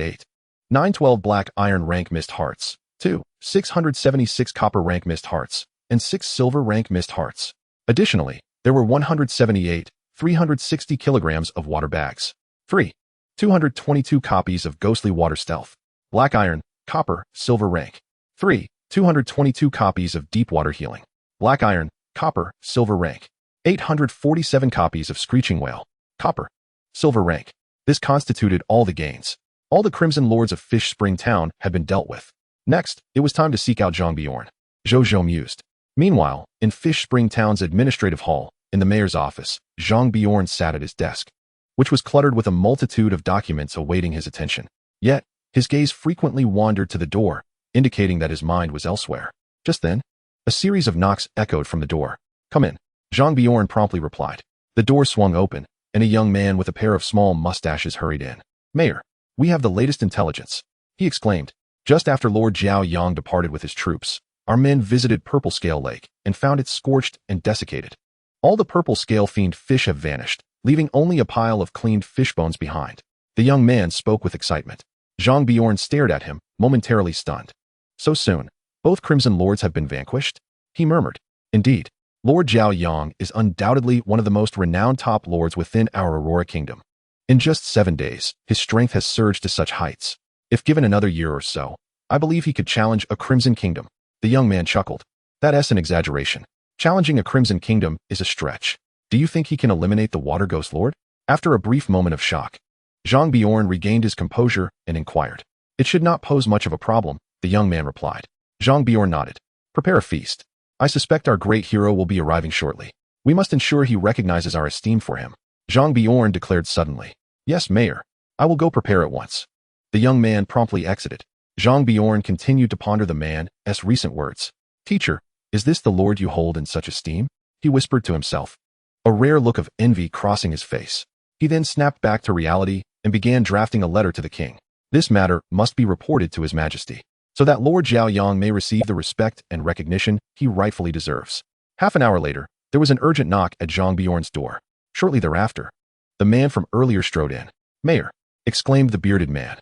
912 black iron rank mist hearts, 676 copper rank mist hearts, and 6 silver rank mist hearts. Additionally, there were 360 kilograms of water bags, 222 copies of ghostly water stealth, black iron, copper, silver rank, 222 copies of deep water healing, black iron, copper, silver rank, 847 copies of screeching whale, copper, silver rank. This constituted all the gains. All the Crimson Lords of Fish Spring Town had been dealt with. Next, it was time to seek out Zhang Bjorn. Zhou Zhou mused. Meanwhile, in Fish Spring Town's administrative hall, in the mayor's office, Zhang Bjorn sat at his desk, which was cluttered with a multitude of documents awaiting his attention. Yet, his gaze frequently wandered to the door, indicating that his mind was elsewhere. Just then, a series of knocks echoed from the door. "Come in," Zhang Bjorn promptly replied. The door swung open, and a young man with a pair of small mustaches hurried in. "Mayor, we have the latest intelligence," he exclaimed. "Just after Lord Jiao Yang departed with his troops, our men visited Purple Scale Lake and found it scorched and desiccated. All the purple scale fiend fish have vanished, leaving only a pile of cleaned fish bones behind." The young man spoke with excitement. Zhang Bjorn stared at him, momentarily stunned. "So soon? Both Crimson Lords have been vanquished?" he murmured. "Indeed. Lord Jiao Yang is undoubtedly one of the most renowned top lords within our Aurora Kingdom. In just 7 days, his strength has surged to such heights. If given another year or so, I believe he could challenge a Crimson Kingdom." The young man chuckled. "That's an exaggeration. Challenging a Crimson Kingdom is a stretch. Do you think he can eliminate the Water Ghost Lord?" After a brief moment of shock, Zhang Bjorn regained his composure and inquired. "It should not pose much of a problem," the young man replied. Zhang Bjorn nodded. "Prepare a feast. I suspect our great hero will be arriving shortly. We must ensure he recognizes our esteem for him," Zhang Bjorn declared suddenly. "Yes, Mayor. I will go prepare at once." The young man promptly exited. Zhang Bjorn continued to ponder the man's recent words. "Teacher, is this the lord you hold in such esteem?" he whispered to himself, a rare look of envy crossing his face. He then snapped back to reality and began drafting a letter to the king. This matter must be reported to His Majesty, so that Lord Jiao Yang may receive the respect and recognition he rightfully deserves. Half an hour later, there was an urgent knock at Zhang Bjorn's door. Shortly thereafter, the man from earlier strode in. "Mayor," exclaimed the bearded man,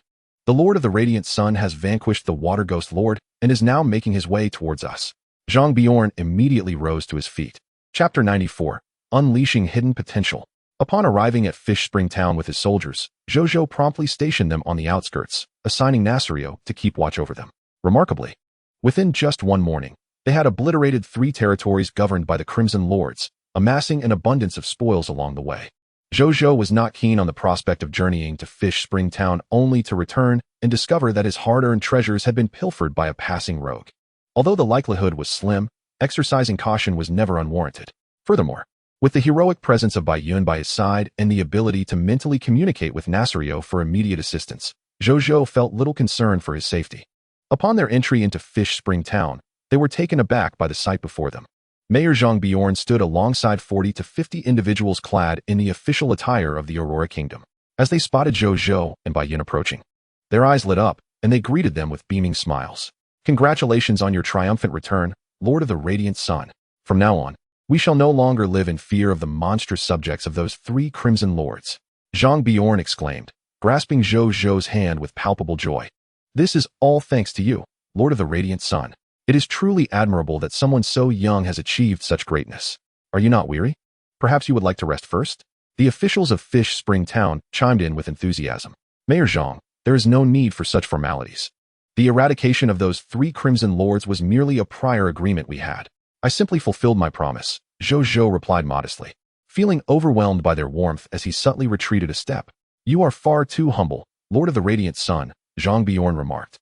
"the Lord of the Radiant Sun has vanquished the Water Ghost Lord and is now making his way towards us." Zhang Bjorn immediately rose to his feet. Chapter 94. Unleashing Hidden Potential. Upon arriving at Fish Spring Town with his soldiers, Zhou Zhou promptly stationed them on the outskirts, assigning Nasrio to keep watch over them. Remarkably, within just one morning, they had obliterated 3 territories governed by the Crimson Lords, amassing an abundance of spoils along the way. Zhou Zhou was not keen on the prospect of journeying to Fish Spring Town only to return and discover that his hard-earned treasures had been pilfered by a passing rogue. Although the likelihood was slim, exercising caution was never unwarranted. Furthermore, with the heroic presence of Bai Yun by his side and the ability to mentally communicate with Nasrio for immediate assistance, Zhou Zhou felt little concern for his safety. Upon their entry into Fish Spring Town, they were taken aback by the sight before them. Mayor Zhang Bjorn stood alongside 40 to 50 individuals clad in the official attire of the Aurora Kingdom. As they spotted Zhou Zhou and Bai Yun approaching, their eyes lit up, and they greeted them with beaming smiles. Congratulations on your triumphant return, Lord of the Radiant Sun. From now on, we shall no longer live in fear of the monstrous subjects of those 3 Crimson Lords. Zhang Bjorn exclaimed, grasping Zhou Zhou's hand with palpable joy. This is all thanks to you, Lord of the Radiant Sun. It is truly admirable that someone so young has achieved such greatness. Are you not weary? Perhaps you would like to rest first? The officials of Fish Spring Town chimed in with enthusiasm. Mayor Zhang, there is no need for such formalities. The eradication of those 3 Crimson Lords was merely a prior agreement we had. I simply fulfilled my promise, Zhou Zhou replied modestly, feeling overwhelmed by their warmth as he subtly retreated a step. You are far too humble, Lord of the Radiant Sun, Zhang Bjorn remarked,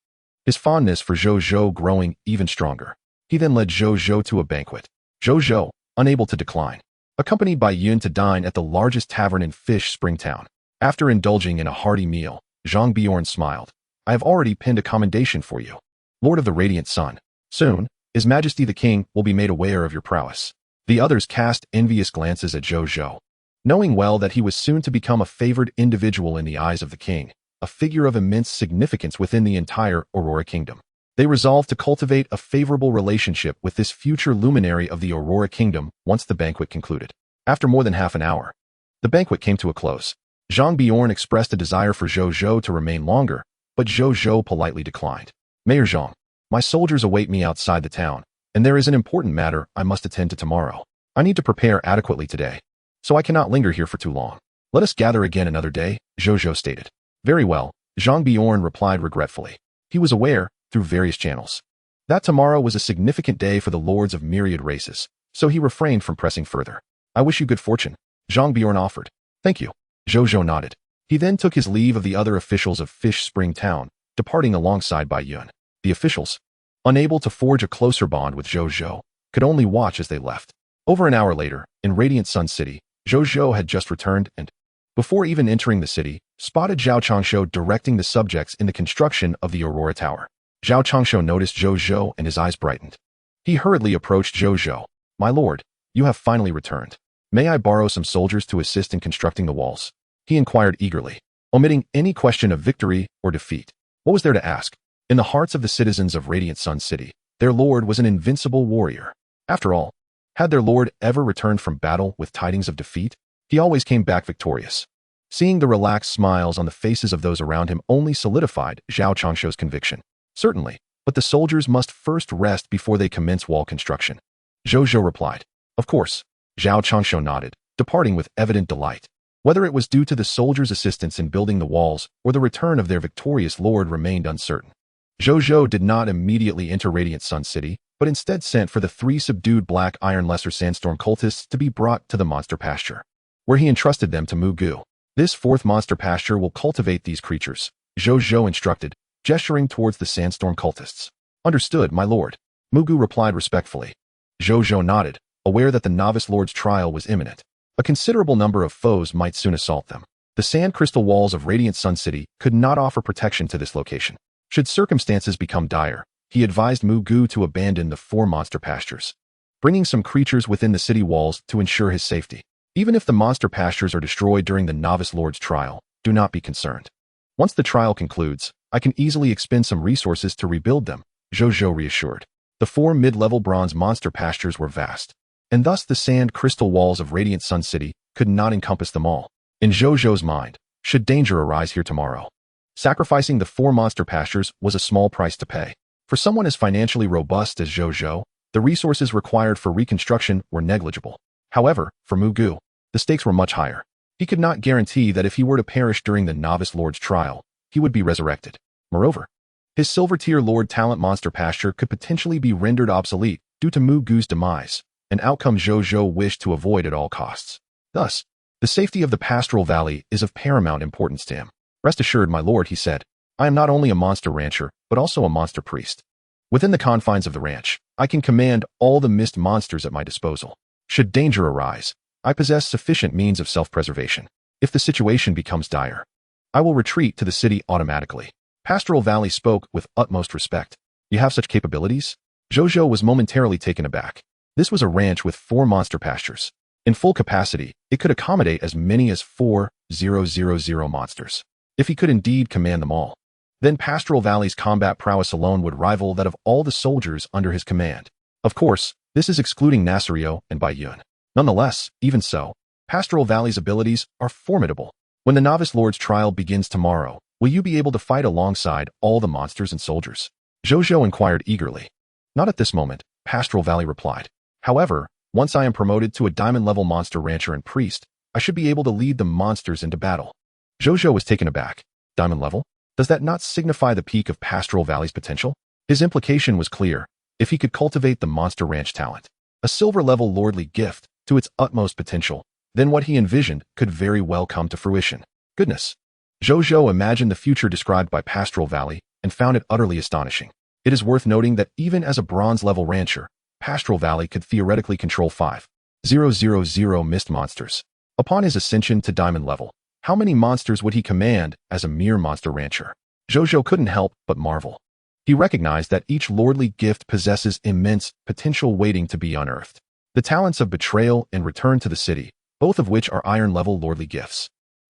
his fondness for Zhou Zhou growing even stronger. He then led Zhou Zhou to a banquet. Zhou Zhou, unable to decline, accompanied Bai Yun to dine at the largest tavern in Fish Spring Town. After indulging in a hearty meal, Zhang Bjorn smiled. I have already pinned a commendation for you, Lord of the Radiant Sun. Soon, His Majesty the King will be made aware of your prowess. The others cast envious glances at Zhou Zhou, knowing well that he was soon to become a favored individual in the eyes of the king, a figure of immense significance within the entire Aurora Kingdom. They resolved to cultivate a favorable relationship with this future luminary of the Aurora Kingdom once the banquet concluded. After more than half an hour, the banquet came to a close. Zhang Bjorn expressed a desire for Zhou Zhou to remain longer, but Zhou Zhou politely declined. Mayor Zhang, my soldiers await me outside the town, and there is an important matter I must attend to tomorrow. I need to prepare adequately today, so I cannot linger here for too long. Let us gather again another day, Zhou Zhou stated. Very well, Zhang Bjorn replied regretfully. He was aware, through various channels, that tomorrow was a significant day for the lords of myriad races, so he refrained from pressing further. I wish you good fortune, Zhang Bjorn offered. Thank you. Zhou Zhou nodded. He then took his leave of the other officials of Fish Spring Town, departing alongside Bai Yun. The officials, unable to forge a closer bond with Zhou Zhou, could only watch as they left. Over an hour later, in Radiant Sun City, Zhou Zhou had just returned and, before even entering the city, spotted Zhao Changshu directing the subjects in the construction of the Aurora Tower. Zhao Changshu noticed Zhou Zhou and his eyes brightened. He hurriedly approached Zhou Zhou. My lord, you have finally returned. May I borrow some soldiers to assist in constructing the walls? He inquired eagerly, omitting any question of victory or defeat. What was there to ask? In the hearts of the citizens of Radiant Sun City, their lord was an invincible warrior. After all, had their lord ever returned from battle with tidings of defeat? He always came back victorious. Seeing the relaxed smiles on the faces of those around him only solidified Zhao Changshu's conviction. Certainly, but the soldiers must first rest before they commence wall construction. Zhou Zhou replied. Of course. Zhao Changshu nodded, departing with evident delight. Whether it was due to the soldiers' assistance in building the walls or the return of their victorious lord remained uncertain. Zhou Zhou did not immediately enter Radiant Sun City, but instead sent for the 3 subdued Black Iron Lesser Sandstorm cultists to be brought to the monster pasture, where he entrusted them to Mu Gu. This 4th monster pasture will cultivate these creatures, Zhou Zhou instructed, gesturing towards the Sandstorm cultists. Understood, my lord. Mu Gu replied respectfully. Zhou Zhou nodded, aware that the novice lord's trial was imminent. A considerable number of foes might soon assault them. The sand crystal walls of Radiant Sun City could not offer protection to this location. Should circumstances become dire, he advised Mu Gu to abandon the 4 monster pastures, bringing some creatures within the city walls to ensure his safety. Even if the monster pastures are destroyed during the novice lord's trial, do not be concerned. Once the trial concludes, I can easily expend some resources to rebuild them, Zhou Zhou reassured. The 4 mid-level bronze monster pastures were vast, and thus the sand crystal walls of Radiant Sun City could not encompass them all. In Zhou Zhou's mind, should danger arise here tomorrow, sacrificing the 4 monster pastures was a small price to pay. For someone as financially robust as Zhou Zhou, the resources required for reconstruction were negligible. However, for Mu Gu, the stakes were much higher. He could not guarantee that if he were to perish during the novice lord's trial, he would be resurrected. Moreover, his silver-tier lord talent monster pasture could potentially be rendered obsolete due to Mu Gu's demise, an outcome Zhou Zhou wished to avoid at all costs. Thus, The safety of the pastoral valley is of paramount importance to him. Rest assured, my lord, he said, I am not only a monster rancher, but also a monster priest. Within the confines of the ranch, I can command all the mist monsters at my disposal. Should danger arise, I possess sufficient means of self-preservation. If the situation becomes dire, I will retreat to the city automatically. Pastoral Valley spoke with utmost respect. You have such capabilities? Zhou Zhou was momentarily taken aback. This was a ranch with 4 monster pastures. In full capacity, it could accommodate as many as 4,000 monsters. If he could indeed command them all, then Pastoral Valley's combat prowess alone would rival that of all the soldiers under his command. Of course, this is excluding Nasrio and Baiyun. Nonetheless, even so, Pastoral Valley's abilities are formidable. When the Novice Lord's trial begins tomorrow, will you be able to fight alongside all the monsters and soldiers? Zhou Zhou inquired eagerly. Not at this moment, Pastoral Valley replied. However, once I am promoted to a diamond-level monster rancher and priest, I should be able to lead the monsters into battle. Zhou Zhou was taken aback. Diamond level? Does that not signify the peak of Pastoral Valley's potential? His implication was clear. If he could cultivate the monster ranch talent, a silver-level lordly gift, to its utmost potential, then what he envisioned could very well come to fruition. Goodness! Zhou Zhou imagined the future described by Pastoral Valley and found it utterly astonishing. It is worth noting that even as a bronze-level rancher, Pastoral Valley could theoretically control 5,000 mist monsters. Upon his ascension to diamond level, how many monsters would he command as a mere monster rancher? Zhou Zhou couldn't help but marvel. He recognized that each lordly gift possesses immense potential waiting to be unearthed. The talents of betrayal and return to the city, both of which are iron-level lordly gifts,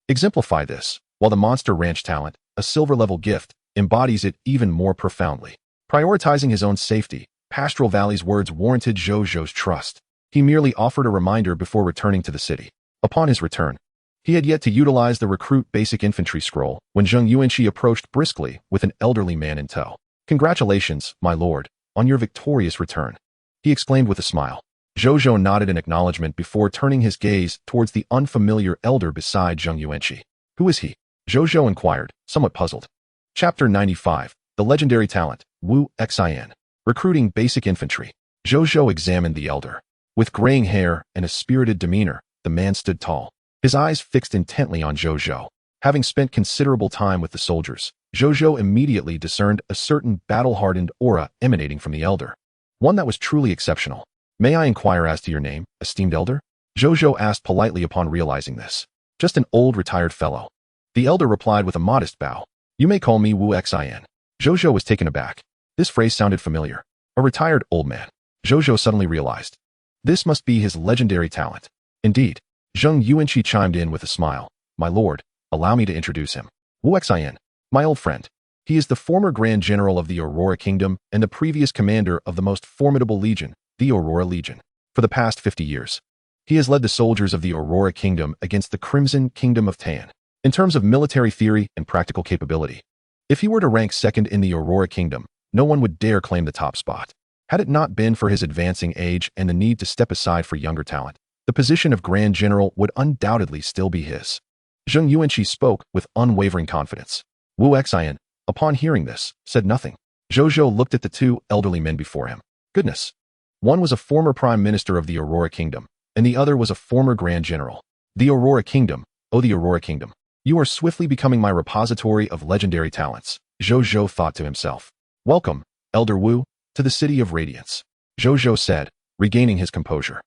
exemplify this, while the monster ranch talent, a silver-level gift, embodies it even more profoundly. Prioritizing his own safety, Pastoral Valley's words warranted Zhou Zhou's trust. He merely offered a reminder before returning to the city. Upon his return, he had yet to utilize the recruit basic infantry scroll when Zheng Yuanqi approached briskly with an elderly man in tow. Congratulations, my lord, on your victorious return, he exclaimed with a smile. Zhou Zhou nodded in acknowledgement before turning his gaze towards the unfamiliar elder beside Zheng Yuanqi. Who is he? Zhou Zhou inquired, somewhat puzzled. Chapter 95, The Legendary Talent, Wu Xin. Recruiting Basic Infantry. Zhou Zhou examined the elder. With graying hair and a spirited demeanor, the man stood tall, his eyes fixed intently on Zhou Zhou. Having spent considerable time with the soldiers, Zhou Zhou immediately discerned a certain battle-hardened aura emanating from the elder. One that was truly exceptional. May I inquire as to your name, esteemed elder? Zhou Zhou asked politely upon realizing this. Just an old retired fellow. The elder replied with a modest bow. You may call me Wu Xin. Zhou Zhou was taken aback. This phrase sounded familiar. A retired old man. Zhou Zhou suddenly realized. This must be his legendary talent. Indeed. Zheng Yuanqi chimed in with a smile. My lord, allow me to introduce him. Wu Xin, my old friend. He is the former Grand General of the Aurora Kingdom and the previous commander of the most formidable legion, the Aurora Legion. For the past 50 years, he has led the soldiers of the Aurora Kingdom against the Crimson Kingdom of Tan. In terms of military theory and practical capability, if he were to rank second in the Aurora Kingdom, no one would dare claim the top spot. Had it not been for his advancing age and the need to step aside for younger talent, the position of Grand General would undoubtedly still be his. Zheng Yuanqi spoke with unwavering confidence. Wu Xin, upon hearing this, said nothing. Zhou Zhou looked at the 2 elderly men before him. Goodness. One was a former Prime Minister of the Aurora Kingdom, and the other was a former Grand General. The Aurora Kingdom, oh the Aurora Kingdom. You are swiftly becoming my repository of legendary talents, Zhou Zhou thought to himself. Welcome, Elder Wu, to the City of Radiance, Zhou Zhou said, regaining his composure.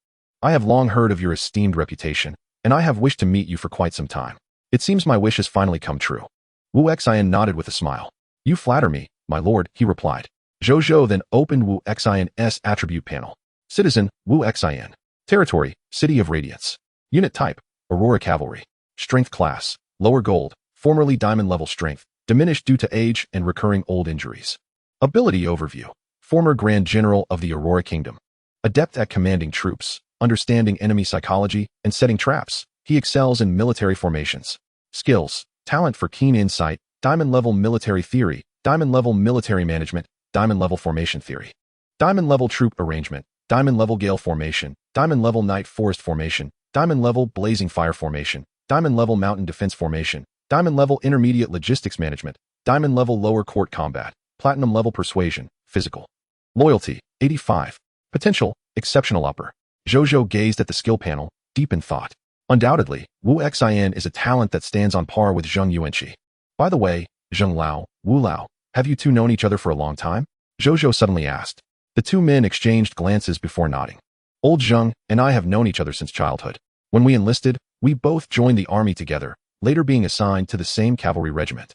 I have long heard of your esteemed reputation, and I have wished to meet you for quite some time. It seems my wish has finally come true. Wu Xin nodded with a smile. You flatter me, my lord, he replied. Zhou Zhou then opened Wu Xin's attribute panel. Citizen, Wu Xin. Territory, City of Radiance. Unit type, Aurora Cavalry. Strength class, lower gold, formerly diamond level strength, diminished due to age and recurring old injuries. Ability overview. Former Grand General of the Aurora Kingdom. Adept at commanding troops, understanding enemy psychology, and setting traps. He excels in military formations. Skills. Talent for keen insight, diamond-level military theory, diamond-level military management, diamond-level formation theory. Diamond-level troop arrangement, diamond-level gale formation, diamond-level night forest formation, diamond-level blazing fire formation, diamond-level mountain defense formation, diamond-level intermediate logistics management, diamond-level lower court combat, platinum-level persuasion, physical. Loyalty, 85. Potential, exceptional upper. Zhou Zhou gazed at the skill panel, deep in thought. Undoubtedly, Wu Xin is a talent that stands on par with Zheng Yuanqi. By the way, Zheng Lao, Wu Lao, have you two known each other for a long time? Zhou Zhou suddenly asked. The two men exchanged glances before nodding. Old Zheng and I have known each other since childhood. When we enlisted, we both joined the army together, later being assigned to the same cavalry regiment,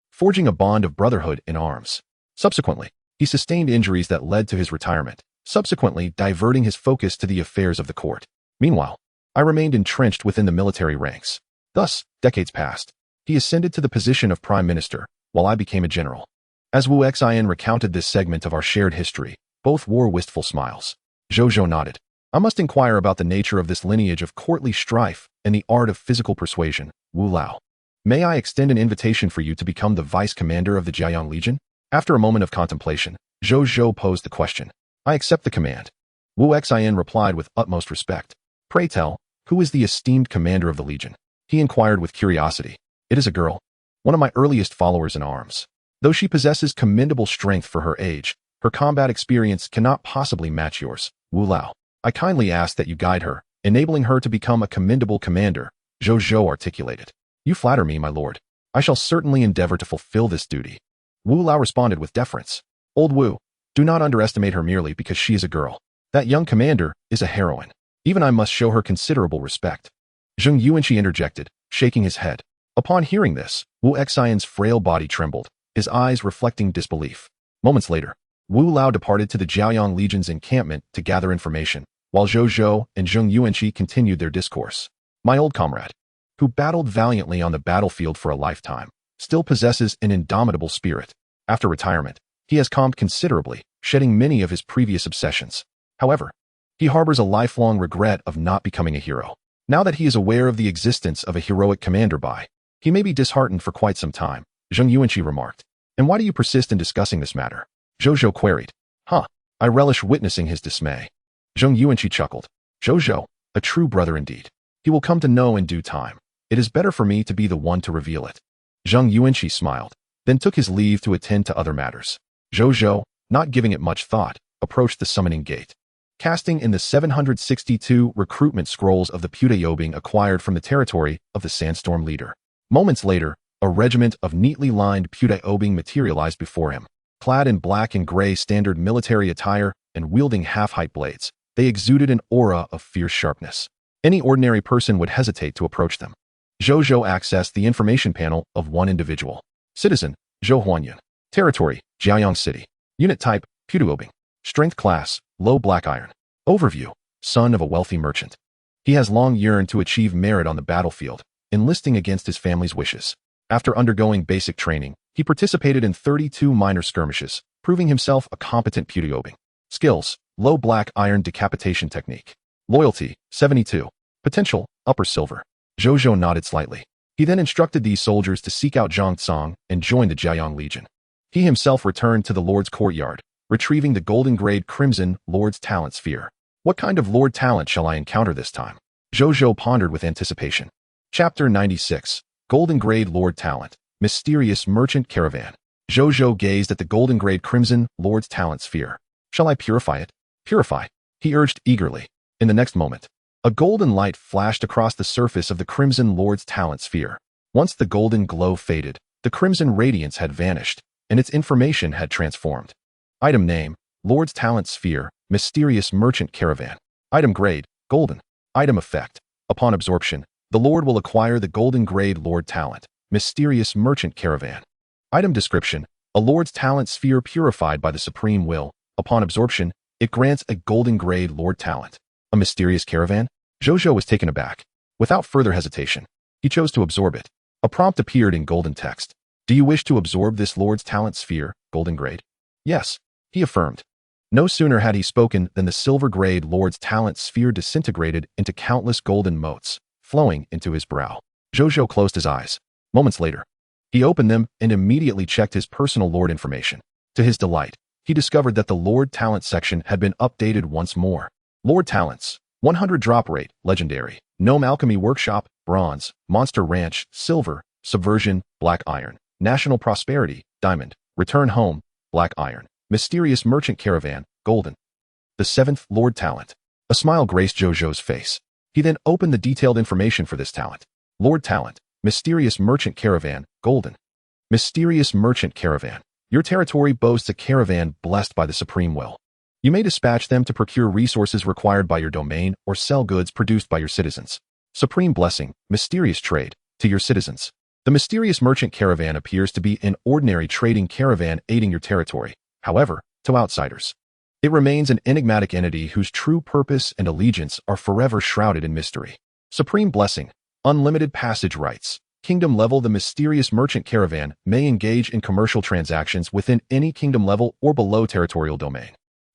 forging a bond of brotherhood in arms. Subsequently, he sustained injuries that led to his retirement, subsequently diverting his focus to the affairs of the court. Meanwhile, I remained entrenched within the military ranks. Thus, decades passed. He ascended to the position of prime minister, while I became a general. As Wu Xin recounted this segment of our shared history, both wore wistful smiles. Zhou Zhou nodded. I must inquire about the nature of this lineage of courtly strife and the art of physical persuasion, Wu Lao. May I extend an invitation for you to become the vice commander of the Jiayang Legion? After a moment of contemplation, Zhou Zhou posed the question. I accept the command. Wu Xin replied with utmost respect. Pray tell, who is the esteemed commander of the Legion? He inquired with curiosity. It is a girl, one of my earliest followers in arms. Though she possesses commendable strength for her age, her combat experience cannot possibly match yours, Wu Lao. I kindly ask that you guide her, enabling her to become a commendable commander, Zhou Zhou articulated. You flatter me, my lord. I shall certainly endeavor to fulfill this duty. Wu Lao responded with deference. Old Wu, do not underestimate her merely because she is a girl. That young commander is a heroine. Even I must show her considerable respect. Zheng Yuanqi interjected, shaking his head. Upon hearing this, Wu Xion's frail body trembled, his eyes reflecting disbelief. Moments later, Wu Lao departed to the Jiaoyang Legion's encampment to gather information, while Zhou Zhou and Zheng Yuanqi continued their discourse. My old comrade, who battled valiantly on the battlefield for a lifetime, still possesses an indomitable spirit. After retirement, he has calmed considerably, shedding many of his previous obsessions. However, he harbors a lifelong regret of not becoming a hero. Now that he is aware of the existence of a heroic commander he may be disheartened for quite some time, Zheng Yuanqi remarked. And why do you persist in discussing this matter? Zhou Zhou queried. I relish witnessing his dismay. Zheng Yuanqi chuckled. Zhou Zhou, a true brother indeed. He will come to know in due time. It is better for me to be the one to reveal it. Zheng Yuanqi smiled, then took his leave to attend to other matters. Zhou Zhou, not giving it much thought, approached the summoning gate. Casting in the 762 recruitment scrolls of the Putayobing acquired from the territory of the Sandstorm leader. Moments later, a regiment of neatly lined Putayobing materialized before him. Clad in black and gray standard military attire and wielding half-height blades, they exuded an aura of fierce sharpness. Any ordinary person would hesitate to approach them. Zhou Zhou accessed the information panel of one individual. Citizen, Zhou Huanyan. Territory, Jiaoyang City. Unit type, Putayobing. Strength class, low black iron. Overview, son of a wealthy merchant. He has long yearned to achieve merit on the battlefield, enlisting against his family's wishes. After undergoing basic training, he participated in 32 minor skirmishes, proving himself a competent Putayobing. Skills, low black iron decapitation technique. Loyalty, 72. Potential, upper silver. Zhou Zhou nodded slightly. He then instructed these soldiers to seek out Zhang Tsang and join the Jiayang Legion. He himself returned to the Lord's courtyard, retrieving the golden grade Crimson Lord's Talent Sphere. What kind of Lord Talent shall I encounter this time? Zhou Zhou pondered with anticipation. Chapter 96. Golden Grade Lord Talent. Mysterious Merchant Caravan. Zhou Zhou gazed at the golden grade Crimson Lord's Talent Sphere. Shall I purify it? Purify, he urged eagerly. In the next moment, a golden light flashed across the surface of the Crimson Lord's Talent Sphere. Once the golden glow faded, the crimson radiance had vanished, and its information had transformed. Item name, Lord's Talent Sphere, Mysterious Merchant Caravan. Item grade, Golden. Item effect. Upon absorption, the Lord will acquire the Golden Grade Lord Talent, Mysterious Merchant Caravan. Item description, a Lord's Talent Sphere purified by the Supreme Will. Upon absorption, it grants a Golden Grade Lord Talent. A mysterious caravan? Zhou Zhou was taken aback. Without further hesitation, he chose to absorb it. A prompt appeared in golden text. Do you wish to absorb this Lord's Talent Sphere, Golden Grade? Yes, he affirmed. No sooner had he spoken than the silver grade Lord's Talent Sphere disintegrated into countless golden motes, flowing into his brow. Zhou Zhou closed his eyes. Moments later, he opened them and immediately checked his personal Lord information. To his delight, he discovered that the Lord Talent section had been updated once more. Lord Talents, 100 drop rate, Legendary, Gnome Alchemy Workshop, Bronze, Monster Ranch, Silver, Subversion, Black Iron, National Prosperity, Diamond, Return Home, Black Iron, Mysterious Merchant Caravan, Golden. The 7th Lord Talent. A smile graced Zhou Zhou's face. He then opened the detailed information for this talent. Lord Talent, Mysterious Merchant Caravan, Golden. Mysterious Merchant Caravan. Your territory boasts a caravan blessed by the supreme will. You may dispatch them to procure resources required by your domain or sell goods produced by your citizens. Supreme Blessing, Mysterious Trade, to your citizens. The Mysterious Merchant Caravan appears to be an ordinary trading caravan aiding your territory. However, to outsiders, it remains an enigmatic entity whose true purpose and allegiance are forever shrouded in mystery. Supreme Blessing, Unlimited Passage Rights. Kingdom level. The Mysterious Merchant Caravan may engage in commercial transactions within any kingdom level or below territorial domain.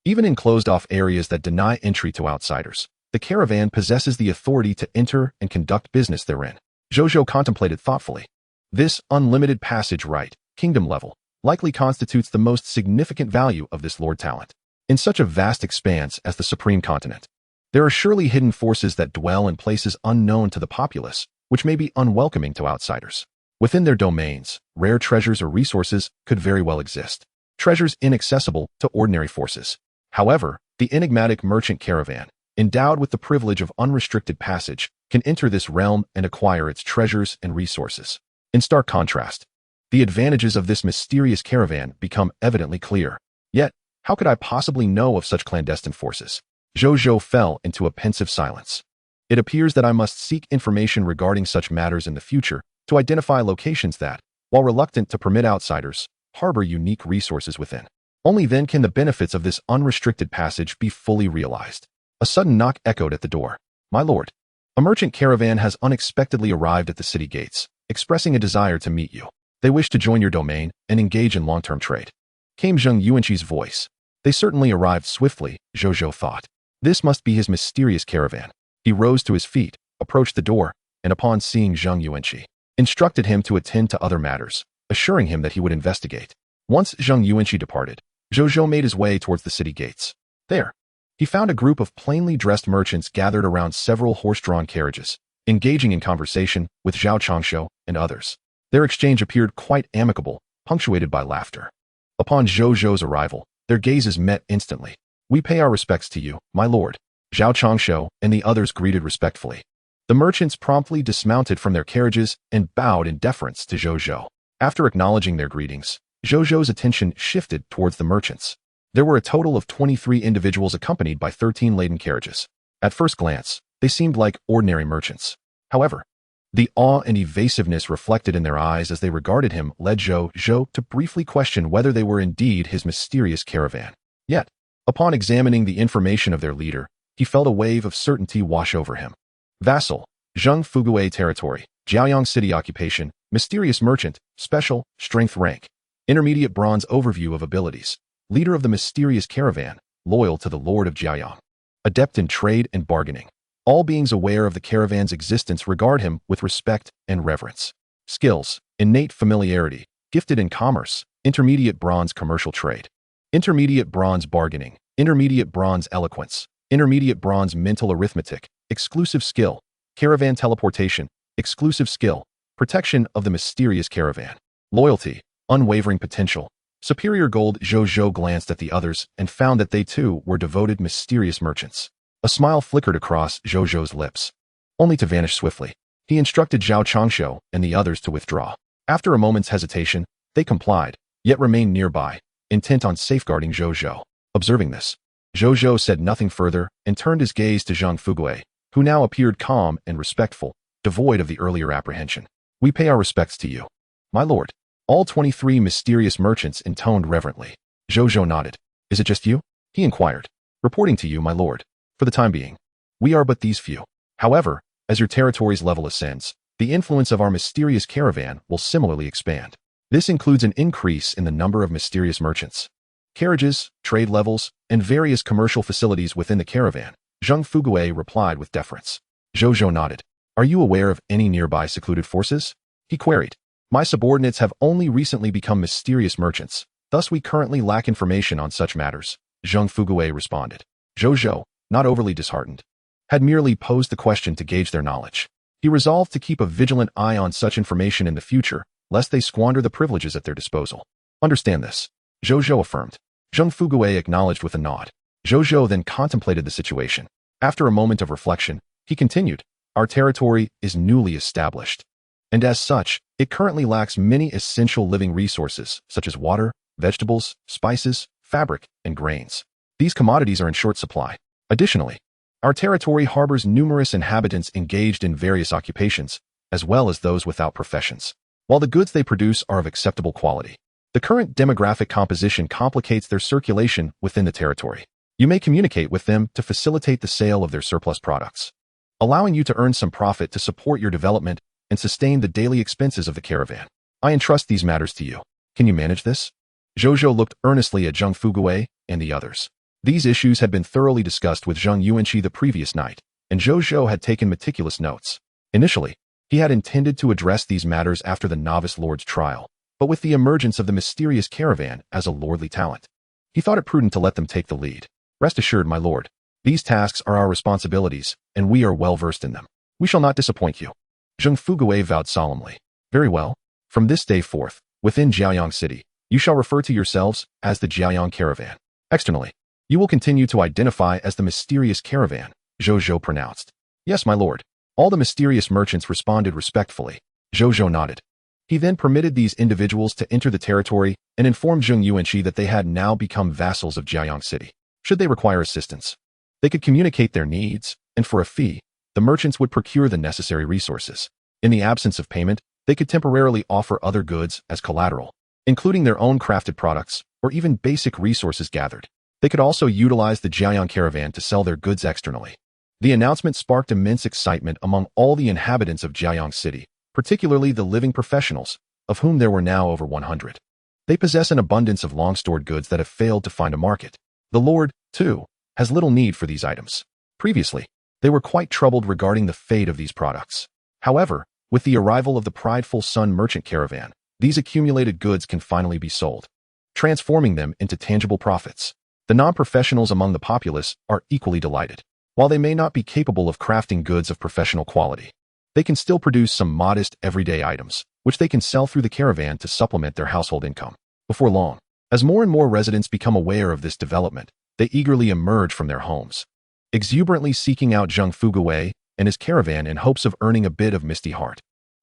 Even in closed-off areas that deny entry to outsiders, the caravan possesses the authority to enter and conduct business therein. Zhou Zhou contemplated thoughtfully. This unlimited passage right, kingdom level, likely constitutes the most significant value of this Lord Talent. In such a vast expanse as the Supreme Continent, there are surely hidden forces that dwell in places unknown to the populace, which may be unwelcoming to outsiders. Within their domains, rare treasures or resources could very well exist. Treasures inaccessible to ordinary forces. However, the enigmatic merchant caravan, endowed with the privilege of unrestricted passage, can enter this realm and acquire its treasures and resources. In stark contrast, the advantages of this mysterious caravan become evidently clear. Yet, how could I possibly know of such clandestine forces? Zhou Zhou fell into a pensive silence. It appears that I must seek information regarding such matters in the future to identify locations that, while reluctant to permit outsiders, harbor unique resources within. Only then can the benefits of this unrestricted passage be fully realized. A sudden knock echoed at the door. My lord, a merchant caravan has unexpectedly arrived at the city gates, expressing a desire to meet you. They wish to join your domain and engage in long-term trade. Came Zheng Yuanqi's voice. They certainly arrived swiftly, Zhou Zhou thought. This must be his mysterious caravan. He rose to his feet, approached the door, and upon seeing Zheng Yuanqi, instructed him to attend to other matters, assuring him that he would investigate. Once Zheng Yuanqi departed, Zhou Zhou made his way towards the city gates. There, he found a group of plainly dressed merchants gathered around several horse-drawn carriages, engaging in conversation with Zhao Changshu and others. Their exchange appeared quite amicable, punctuated by laughter. Upon Zhou Zhou's arrival, their gazes met instantly. We pay our respects to you, my lord. Zhao Changshu and the others greeted respectfully. The merchants promptly dismounted from their carriages and bowed in deference to Zhou Zhou. After acknowledging their greetings, Zhou Zhou's attention shifted towards the merchants. There were a total of 23 individuals accompanied by 13 laden carriages. At first glance, they seemed like ordinary merchants. However, the awe and evasiveness reflected in their eyes as they regarded him led Zhou Zhou to briefly question whether they were indeed his mysterious caravan. Yet, upon examining the information of their leader, he felt a wave of certainty wash over him. Vassal, Zheng Fugui Territory, Jiaoyang City Occupation, Mysterious Merchant, Special, Strength Rank. Intermediate Bronze Overview of Abilities. Leader of the Mysterious Caravan, loyal to the Lord of Jiaoyang. Adept in trade and bargaining. All beings aware of the caravan's existence regard him with respect and reverence. Skills, innate familiarity, gifted in commerce, intermediate bronze commercial trade. Intermediate bronze bargaining, intermediate bronze eloquence, intermediate bronze mental arithmetic, exclusive skill, caravan teleportation, exclusive skill, protection of the mysterious caravan. Loyalty, unwavering potential. Superior gold. Zhou Zhou glanced at the others and found that they too were devoted mysterious merchants. A smile flickered across Zhou Zhou's lips, only to vanish swiftly. He instructed Zhao Changshu and the others to withdraw. After a moment's hesitation, they complied, yet remained nearby, intent on safeguarding Zhou Zhou. Observing this, Zhou Zhou said nothing further and turned his gaze to Zhang Fugui, who now appeared calm and respectful, devoid of the earlier apprehension. We pay our respects to you, my lord. All 23 mysterious merchants intoned reverently. Zhou Zhou nodded. Is it just you? He inquired. Reporting to you, my lord. For the time being, we are but these few. However, as your territory's level ascends, the influence of our mysterious caravan will similarly expand. This includes an increase in the number of mysterious merchants, carriages, trade levels, and various commercial facilities within the caravan. Zheng Fugui replied with deference. Zhou Zhou nodded. Are you aware of any nearby secluded forces? He queried. My subordinates have only recently become mysterious merchants, thus we currently lack information on such matters, Zheng Fugui responded. Zhou Zhou, not overly disheartened, had merely posed the question to gauge their knowledge. He resolved to keep a vigilant eye on such information in the future, lest they squander the privileges at their disposal. Understand this, Zhou Zhou affirmed. Zheng Fugui acknowledged with a nod. Zhou Zhou then contemplated the situation. After a moment of reflection, He continued, "Our territory is newly established, and as such, it currently lacks many essential living resources such as water, vegetables, spices, fabric, and grains. These commodities are in short supply. Additionally, our territory harbors numerous inhabitants engaged in various occupations, as well as those without professions. While the goods they produce are of acceptable quality, the current demographic composition complicates their circulation within the territory. You may communicate with them to facilitate the sale of their surplus products, allowing you to earn some profit to support your development and sustain the daily expenses of the caravan. I entrust these matters to you. Can you manage this?" Zhou Zhou looked earnestly at Zheng Fugui and the others. These issues had been thoroughly discussed with Zheng Yuanqi the previous night, and Zhou Zhou had taken meticulous notes. Initially, he had intended to address these matters after the novice lord's trial, but with the emergence of the mysterious caravan as a lordly talent, he thought it prudent to let them take the lead. "Rest assured, my lord, these tasks are our responsibilities, and we are well versed in them. We shall not disappoint you." Zheng Fugui vowed solemnly. "Very well. From this day forth, within Jiaoyang City, you shall refer to yourselves as the Jiaoyang Caravan. Externally, you will continue to identify as the mysterious caravan," Zhou Zhou pronounced. "Yes, my lord." All the mysterious merchants responded respectfully. Zhou Zhou nodded. He then permitted these individuals to enter the territory and informed Zheng Yuanqi that they had now become vassals of Jiaoyang City. Should they require assistance, they could communicate their needs, and for a fee, the merchants would procure the necessary resources. In the absence of payment, they could temporarily offer other goods as collateral, including their own crafted products or even basic resources gathered. They could also utilize the Jiaoyang caravan to sell their goods externally. The announcement sparked immense excitement among all the inhabitants of Jiaoyang City, particularly the living professionals, of whom there were now over 100. They possess an abundance of long-stored goods that have failed to find a market. The Lord, too, has little need for these items. Previously, they were quite troubled regarding the fate of these products. However, with the arrival of the prideful Sun merchant caravan, these accumulated goods can finally be sold, transforming them into tangible profits. The non-professionals among the populace are equally delighted. While they may not be capable of crafting goods of professional quality, they can still produce some modest everyday items, which they can sell through the caravan to supplement their household income. Before long, as more and more residents become aware of this development, they eagerly emerge from their homes, exuberantly seeking out Zheng Fugui and his caravan in hopes of earning a bit of misty heart.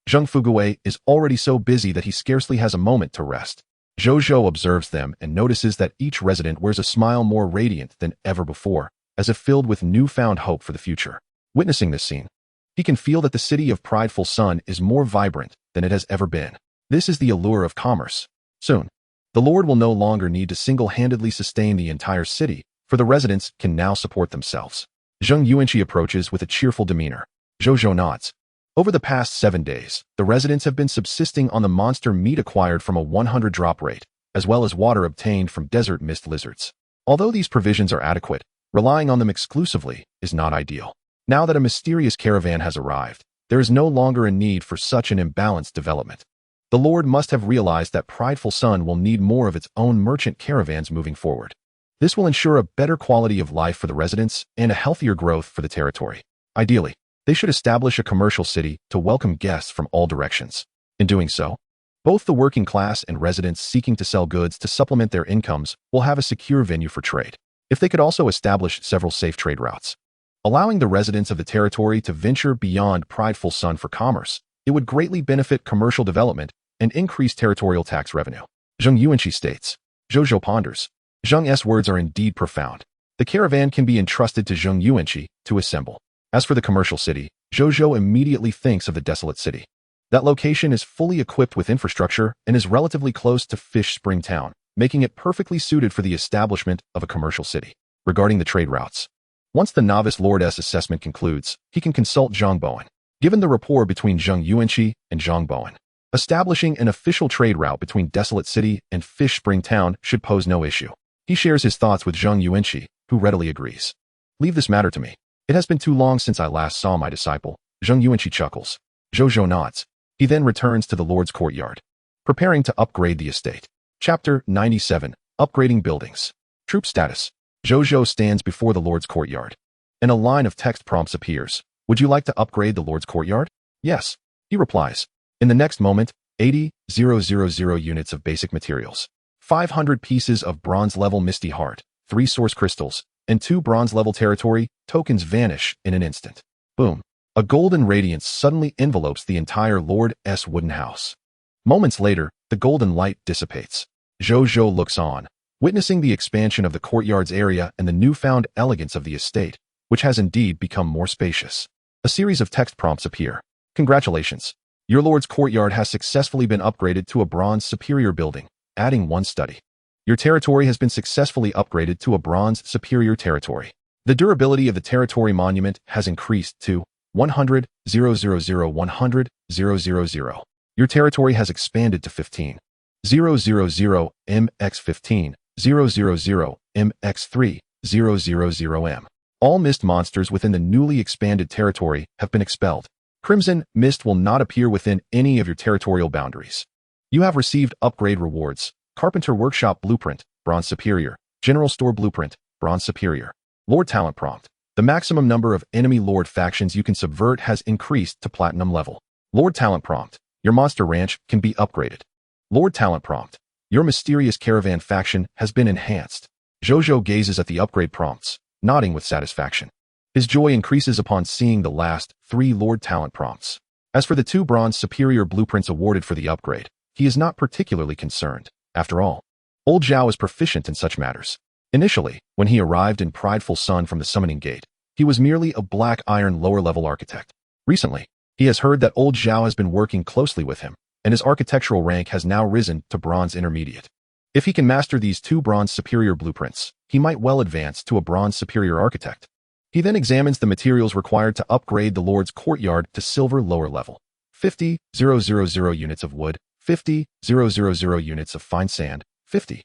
Zheng Fugui is already so busy that he scarcely has a moment to rest. Zhou Zhou observes them and notices that each resident wears a smile more radiant than ever before, as if filled with newfound hope for the future. Witnessing this scene, he can feel that the city of prideful Sun is more vibrant than it has ever been. This is the allure of commerce. Soon, the Lord will no longer need to single-handedly sustain the entire city, for the residents can now support themselves. Zheng Yuanqi approaches with a cheerful demeanor. Zhou Zhou nods. Over the past 7 days, the residents have been subsisting on the monster meat acquired from a 100 drop rate, as well as water obtained from desert mist lizards. Although these provisions are adequate, relying on them exclusively is not ideal. Now that a mysterious caravan has arrived, there is no longer a need for such an imbalanced development. The Lord must have realized that prideful Sun will need more of its own merchant caravans moving forward. This will ensure a better quality of life for the residents and a healthier growth for the territory. Ideally, they should establish a commercial city to welcome guests from all directions. In doing so, both the working class and residents seeking to sell goods to supplement their incomes will have a secure venue for trade. If they could also establish several safe trade routes, allowing the residents of the territory to venture beyond prideful Sun for commerce, it would greatly benefit commercial development and increase territorial tax revenue. Zheng Yuanqi states. Zhou Zhou ponders. Zheng's words are indeed profound. The caravan can be entrusted to Zheng Yuanqi to assemble. As for the commercial city, Zhou Zhou immediately thinks of the desolate city. That location is fully equipped with infrastructure and is relatively close to Fish Spring Town, making it perfectly suited for the establishment of a commercial city. Regarding the trade routes, once the novice lord's assessment concludes, he can consult Zhang Bowen. Given the rapport between Zheng Yuanqi and Zhang Bowen, establishing an official trade route between Desolate City and Fish Spring Town should pose no issue. He shares his thoughts with Zheng Yuanqi, who readily agrees. Leave this matter to me. It has been too long since I last saw my disciple. Zheng Yuanqi chuckles. Zhou Zhou nods. He then returns to the Lord's courtyard, preparing to upgrade the estate. Chapter 97. Upgrading Buildings. Troop Status. Zhou Zhou stands before the Lord's courtyard, and a line of text prompts appears. Would you like to upgrade the Lord's courtyard? Yes, he replies. In the next moment, 80,000 units of basic materials, 500 pieces of bronze-level Misty Heart, 3 source crystals, and 2 bronze-level territory tokens vanish in an instant. Boom. A golden radiance suddenly envelopes the entire Lord's wooden house. Moments later, the golden light dissipates. Zhou Zhou looks on, witnessing the expansion of the courtyard's area and the newfound elegance of the estate, which has indeed become more spacious. A series of text prompts appear. Congratulations. Your lord's courtyard has successfully been upgraded to a bronze superior building, adding 1 study. Your territory has been successfully upgraded to a bronze superior territory. The durability of the territory monument has increased to 100, 000, 100, 000. Your territory has expanded to 15. 000 mx 15, 000 mx 3, 000 m. All mist monsters within the newly expanded territory have been expelled. Crimson mist will not appear within any of your territorial boundaries. You have received upgrade rewards. Carpenter Workshop Blueprint, Bronze Superior. General Store Blueprint, Bronze Superior. Lord Talent Prompt. The maximum number of enemy Lord factions you can subvert has increased to Platinum level. Lord Talent Prompt. Your monster ranch can be upgraded. Lord Talent Prompt. Your mysterious caravan faction has been enhanced. Zhou Zhou gazes at the upgrade prompts, nodding with satisfaction. His joy increases upon seeing the last 3 Lord Talent prompts. As for the 2 Bronze Superior blueprints awarded for the upgrade, he is not particularly concerned. After all, Old Zhao is proficient in such matters. Initially, when he arrived in Prideful Sun from the Summoning Gate, he was merely a black iron lower-level architect. Recently, he has heard that Old Zhao has been working closely with him, and his architectural rank has now risen to Bronze Intermediate. If he can master these 2 Bronze Superior blueprints, he might well advance to a Bronze Superior architect. He then examines the materials required to upgrade the Lord's courtyard to Silver lower level. 50, 000 units of wood, 50, 000 units of fine sand, 50,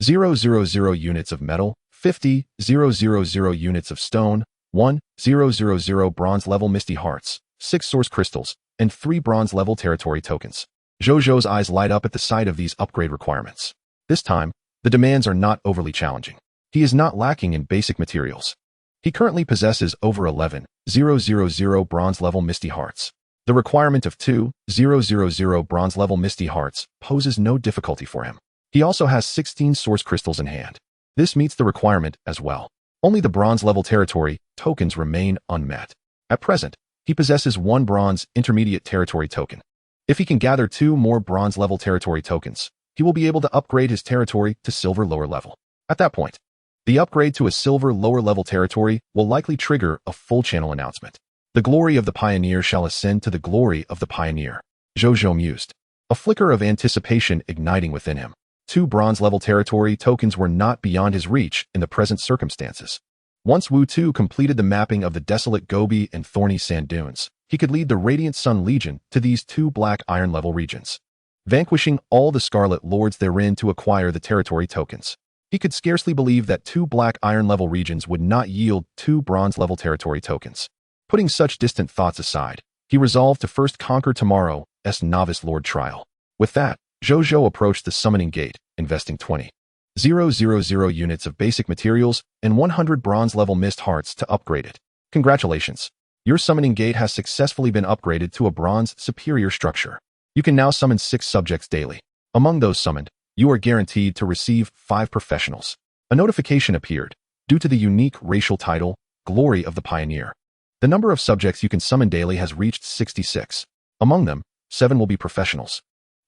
000 units of metal, 50, 000 units of stone, 1, 000 bronze level misty hearts, 6 source crystals, and 3 bronze level territory tokens. Zhou Zhou's eyes light up at the sight of these upgrade requirements. This time, the demands are not overly challenging. He is not lacking in basic materials. He currently possesses over 11, 000 bronze level misty hearts. The requirement of 2, 000 bronze level misty hearts poses no difficulty for him. He also has 16 source crystals in hand. This meets the requirement as well. Only the bronze level territory tokens remain unmet. At present, he possesses 1 bronze intermediate territory token. If he can gather 2 more bronze level territory tokens, he will be able to upgrade his territory to silver lower level. At that point, the upgrade to a silver lower level territory will likely trigger a full channel announcement. The glory of the pioneer shall ascend to the glory of the pioneer. Zhou Zhou mused, a flicker of anticipation igniting within him. 2 bronze level territory tokens were not beyond his reach in the present circumstances. Once Wu Tu completed the mapping of the desolate Gobi and thorny sand dunes, he could lead the Radiant Sun Legion to these 2 black iron level regions, vanquishing all the Scarlet Lords therein to acquire the territory tokens. He could scarcely believe that 2 black iron level regions would not yield 2 bronze level territory tokens. Putting such distant thoughts aside, he resolved to first conquer tomorrow's Novice Lord trial. With that, Zhou Zhou approached the Summoning Gate, investing 20, 000 units of basic materials and 100 bronze level mist hearts to upgrade it. Congratulations! Your Summoning Gate has successfully been upgraded to a bronze superior structure. You can now summon 6 subjects daily. Among those summoned, you are guaranteed to receive 5 professionals. A notification appeared, due to the unique racial title, Glory of the Pioneer. The number of subjects you can summon daily has reached 66. Among them, 7 will be professionals.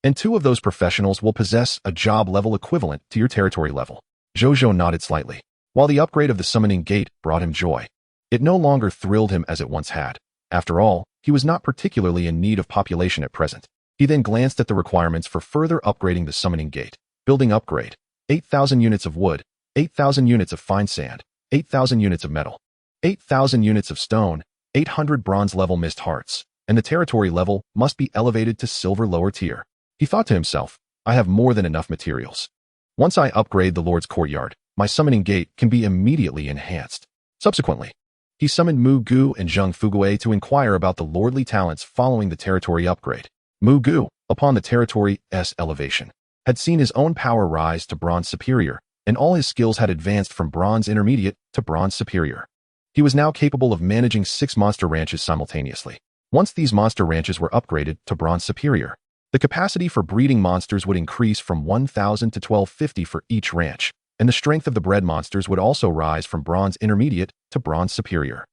And 2 of those professionals will possess a job level equivalent to your territory level. Zhou Zhou nodded slightly. While the upgrade of the Summoning Gate brought him joy, it no longer thrilled him as it once had. After all, he was not particularly in need of population at present. He then glanced at the requirements for further upgrading the Summoning Gate. Building upgrade. 8,000 units of wood, 8,000 units of fine sand, 8,000 units of metal, 8,000 units of stone, 800 bronze level mist hearts, and the territory level must be elevated to silver lower tier. He thought to himself, I have more than enough materials. Once I upgrade the Lord's courtyard, my Summoning Gate can be immediately enhanced. Subsequently, he summoned Mu Gu and Zheng Fugui to inquire about the lordly talents following the territory upgrade. Mu Gu, upon the territory's elevation, had seen his own power rise to Bronze Superior, and all his skills had advanced from Bronze Intermediate to Bronze Superior. He was now capable of managing 6 monster ranches simultaneously. Once these monster ranches were upgraded to Bronze Superior, the capacity for breeding monsters would increase from 1,000 to 1,250 for each ranch, and the strength of the bred monsters would also rise from Bronze Intermediate to Bronze Superior.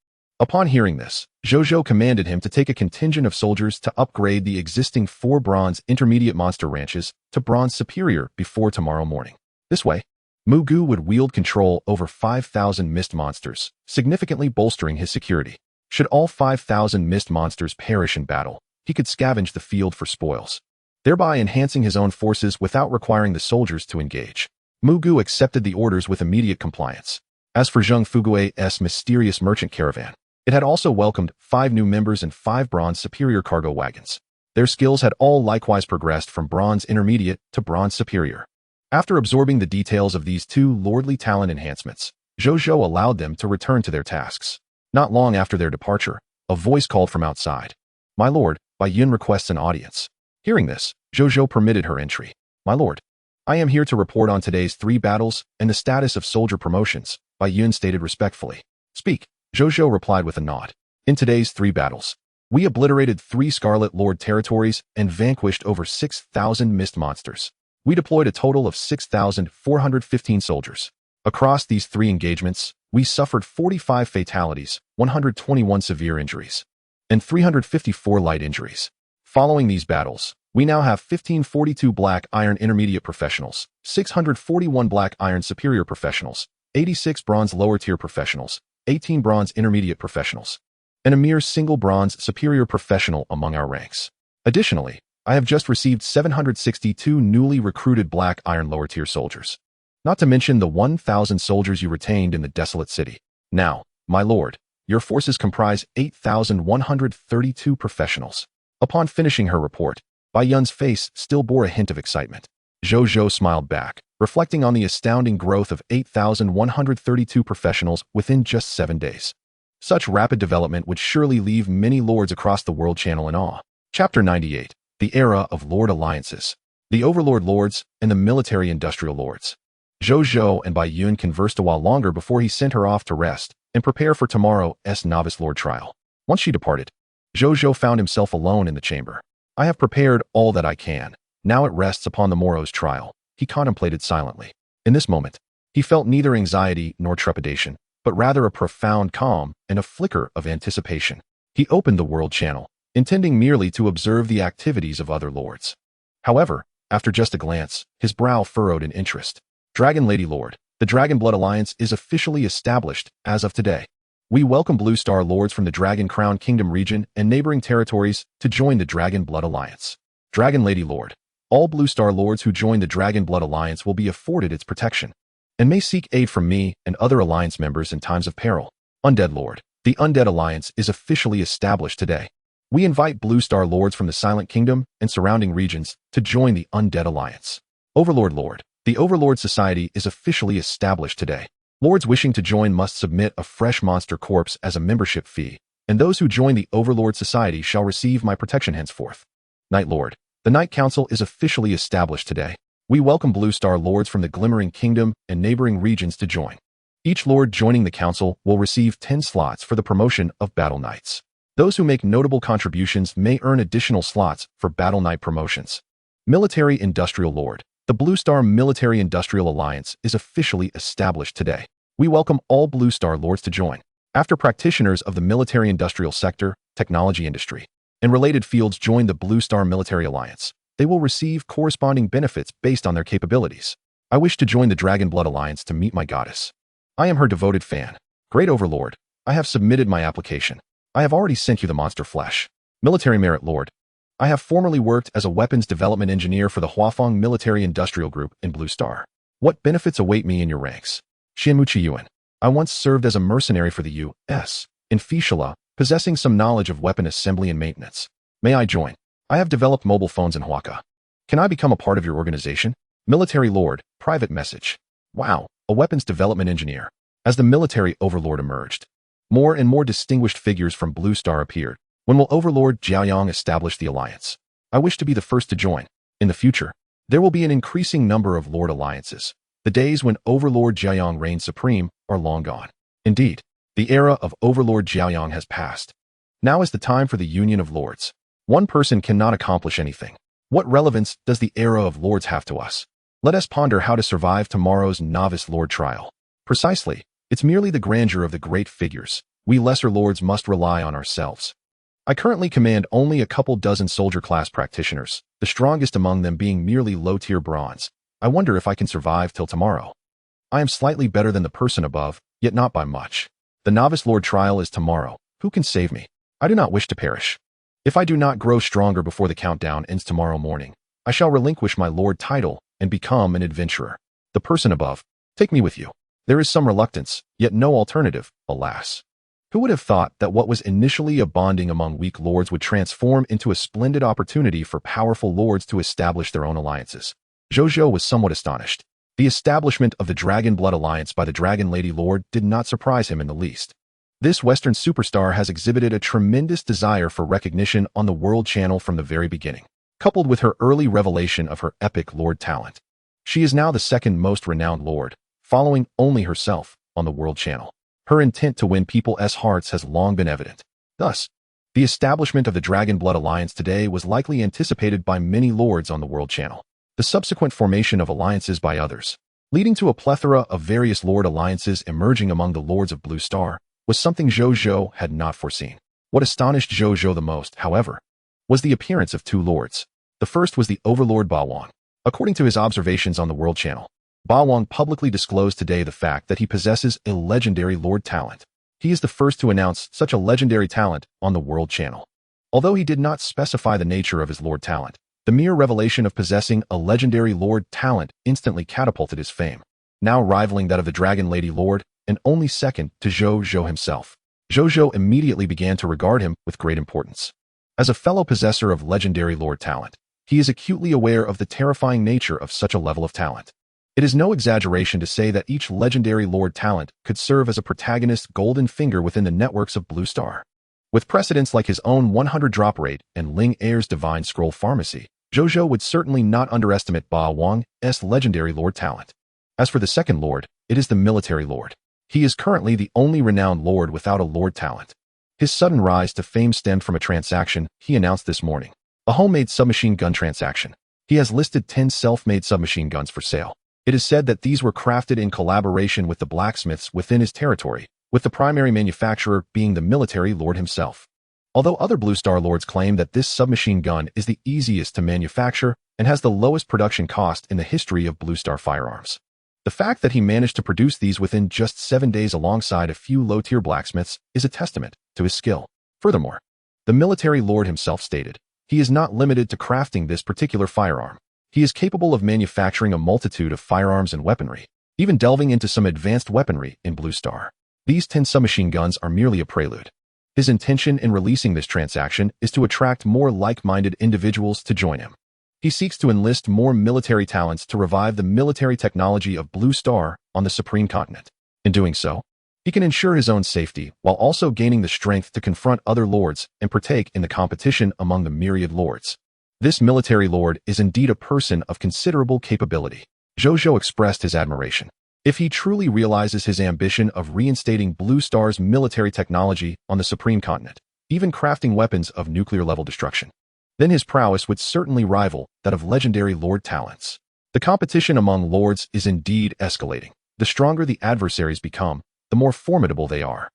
Upon hearing this, Zhou Zhou commanded him to take a contingent of soldiers to upgrade the existing 4 bronze intermediate monster ranches to bronze superior before tomorrow morning. This way, Mu Gu would wield control over 5,000 mist monsters, significantly bolstering his security. Should all 5,000 mist monsters perish in battle, he could scavenge the field for spoils, thereby enhancing his own forces without requiring the soldiers to engage. Mu Gu accepted the orders with immediate compliance. As for Zheng Fugui's mysterious merchant caravan, it had also welcomed 5 new members and 5 bronze superior cargo wagons. Their skills had all likewise progressed from bronze intermediate to bronze superior. After absorbing the details of these 2 lordly talent enhancements, Zhou Zhou allowed them to return to their tasks. Not long after their departure, a voice called from outside. "My lord, Bai Yun requests an audience." Hearing this, Zhou Zhou permitted her entry. "My lord, I am here to report on today's 3 battles and the status of soldier promotions," Bai Yun stated respectfully. "Speak," Zhou Zhou replied with a nod. "In today's 3 battles, we obliterated 3 Scarlet Lord territories and vanquished over 6,000 mist monsters. We deployed a total of 6,415 soldiers. Across these 3 engagements, we suffered 45 fatalities, 121 severe injuries, and 354 light injuries. Following these battles, we now have 1542 Black Iron Intermediate Professionals, 641 Black Iron Superior Professionals, 86 Bronze Lower Tier Professionals, 18 Bronze Intermediate Professionals, and a mere single Bronze Superior Professional among our ranks. Additionally, I have just received 762 newly recruited Black Iron Lower Tier soldiers, not to mention the 1,000 soldiers you retained in the desolate city. Now, my lord, your forces comprise 8,132 professionals." Upon finishing her report, Bai Yun's face still bore a hint of excitement. Zhou Zhou smiled back, reflecting on the astounding growth of 8,132 professionals within just 7 days. Such rapid development would surely leave many lords across the world channel in awe. Chapter 98. The Era of Lord Alliances. The Overlord Lords and the Military-Industrial Lords. Zhou Zhou and Bai Yun conversed a while longer before he sent her off to rest and prepare for tomorrow's Novice Lord trial. Once she departed, Zhou Zhou found himself alone in the chamber. "I have prepared all that I can. Now it rests upon the morrow's trial," he contemplated silently. In this moment, he felt neither anxiety nor trepidation, but rather a profound calm and a flicker of anticipation. He opened the world channel, intending merely to observe the activities of other lords. However, after just a glance, his brow furrowed in interest. "Dragon Lady Lord, the Dragon Blood Alliance is officially established as of today. We welcome Blue Star Lords from the Dragon Crown Kingdom region and neighboring territories to join the Dragon Blood Alliance. Dragon Lady Lord, all Blue Star Lords who join the Dragon Blood Alliance will be afforded its protection and may seek aid from me and other Alliance members in times of peril. Undead Lord, the Undead Alliance is officially established today. We invite Blue Star Lords from the Silent Kingdom and surrounding regions to join the Undead Alliance. Overlord Lord, the Overlord Society is officially established today. Lords wishing to join must submit a fresh monster corpse as a membership fee, and those who join the Overlord Society shall receive my protection henceforth. Night Lord, the Night Council is officially established today. We welcome Blue Star Lords from the Glimmering Kingdom and neighboring regions to join. Each Lord joining the Council will receive 10 slots for the promotion of Battle Knights. Those who make notable contributions may earn additional slots for Battle Knight promotions. Military Industrial Lord, the Blue Star Military Industrial Alliance is officially established today. We welcome all Blue Star Lords to join. After practitioners of the military industrial sector, technology industry, and related fields join the Blue Star Military Alliance, they will receive corresponding benefits based on their capabilities. I wish to join the Dragon Blood Alliance to meet my goddess. I am her devoted fan. Great Overlord, I have submitted my application. I have already sent you the monster flesh. Military Merit Lord, I have formerly worked as a weapons development engineer for the Huafeng Military Industrial Group in Blue Star. What benefits await me in your ranks? Xianmuqi Yuan, I once served as a mercenary for the U.S. in Fishala, possessing some knowledge of weapon assembly and maintenance. May I join? I have developed mobile phones in Huaka. Can I become a part of your organization? Military Lord, private message. Wow, a weapons development engineer. As the military overlord emerged, more and more distinguished figures from Blue Star appeared. When will Overlord Jiaoyang establish the alliance? I wish to be the first to join. In the future, there will be an increasing number of Lord alliances. The days when Overlord Jiaoyang reigned supreme are long gone. Indeed, the era of Overlord Jiaoyang has passed. Now is the time for the Union of Lords. One person cannot accomplish anything. What relevance does the era of Lords have to us? Let us ponder how to survive tomorrow's Novice Lord trial. Precisely, it's merely the grandeur of the great figures, we lesser lords must rely on ourselves. I currently command only a couple dozen soldier class practitioners, the strongest among them being merely low-tier bronze. I wonder if I can survive till tomorrow. I am slightly better than the person above, yet not by much. The novice lord trial is tomorrow. Who can save me? I do not wish to perish. If I do not grow stronger before the countdown ends tomorrow morning, I shall relinquish my lord title and become an adventurer. The person above, take me with you. There is some reluctance, yet no alternative, alas. Who would have thought that what was initially a bonding among weak lords would transform into a splendid opportunity for powerful lords to establish their own alliances? Zhou Zhou was somewhat astonished. The establishment of the Dragon Blood Alliance by the Dragon Lady Lord did not surprise him in the least. This Western superstar has exhibited a tremendous desire for recognition on the world channel from the very beginning, coupled with her early revelation of her epic lord talent. She is now the second most renowned lord, following only herself, on the world channel. Her intent to win people's hearts has long been evident. Thus, the establishment of the Dragon Blood Alliance today was likely anticipated by many lords on the world channel. The subsequent formation of alliances by others, leading to a plethora of various lord alliances emerging among the lords of Blue Star, was something Zhou Zhou had not foreseen. What astonished Zhou Zhou the most, however, was the appearance of two lords. The first was the overlord Ba Wang. According to his observations on the world channel, Ba Wang publicly disclosed today the fact that he possesses a legendary lord talent. He is the first to announce such a legendary talent on the world channel. Although he did not specify the nature of his lord talent, the mere revelation of possessing a legendary lord talent instantly catapulted his fame, now rivaling that of the Dragon Lady Lord, and only second to Zhou Zhou himself. Zhou Zhou immediately began to regard him with great importance. As a fellow possessor of legendary lord talent, he is acutely aware of the terrifying nature of such a level of talent. It is no exaggeration to say that each legendary lord talent could serve as a protagonist's golden finger within the networks of Blue Star. With precedents like his own 100 drop rate and Ling Air's divine scroll pharmacy, Zhou Zhou would certainly not underestimate Ba Wang's legendary lord talent. As for the second lord, it is the military lord. He is currently the only renowned lord without a lord talent. His sudden rise to fame stemmed from a transaction he announced this morning, a homemade submachine gun transaction. He has listed 10 self-made submachine guns for sale. It is said that these were crafted in collaboration with the blacksmiths within his territory, with the primary manufacturer being the military lord himself. Although other Blue Star lords claim that this submachine gun is the easiest to manufacture and has the lowest production cost in the history of Blue Star firearms, the fact that he managed to produce these within just 7 days alongside a few low-tier blacksmiths is a testament to his skill. Furthermore, the military lord himself stated, he is not limited to crafting this particular firearm. He is capable of manufacturing a multitude of firearms and weaponry, even delving into some advanced weaponry in Blue Star. These 10 submachine guns are merely a prelude. His intention in releasing this transaction is to attract more like-minded individuals to join him. He seeks to enlist more military talents to revive the military technology of Blue Star on the Supreme Continent. In doing so, he can ensure his own safety while also gaining the strength to confront other lords and partake in the competition among the myriad lords. This military lord is indeed a person of considerable capability. Zhou Zhou expressed his admiration. If he truly realizes his ambition of reinstating Blue Star's military technology on the Supreme Continent, even crafting weapons of nuclear-level destruction, then his prowess would certainly rival that of legendary lord talents. The competition among lords is indeed escalating. The stronger the adversaries become, the more formidable they are.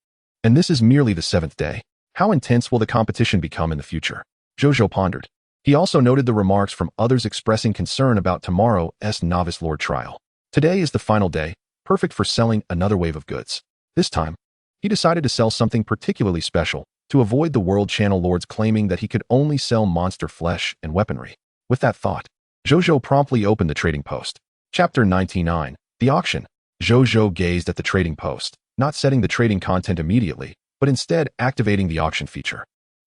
And this is merely the 7th day. How intense will the competition become in the future? Zhou Zhou pondered. He also noted the remarks from others expressing concern about tomorrow's novice lord trial. Today is the final day, perfect for selling another wave of goods. This time, he decided to sell something particularly special, to avoid the world channel lords claiming that he could only sell monster flesh and weaponry. With that thought, Zhou Zhou promptly opened the trading post. Chapter 99, The Auction. Zhou Zhou gazed at the trading post, not setting the trading content immediately, but instead activating the auction feature.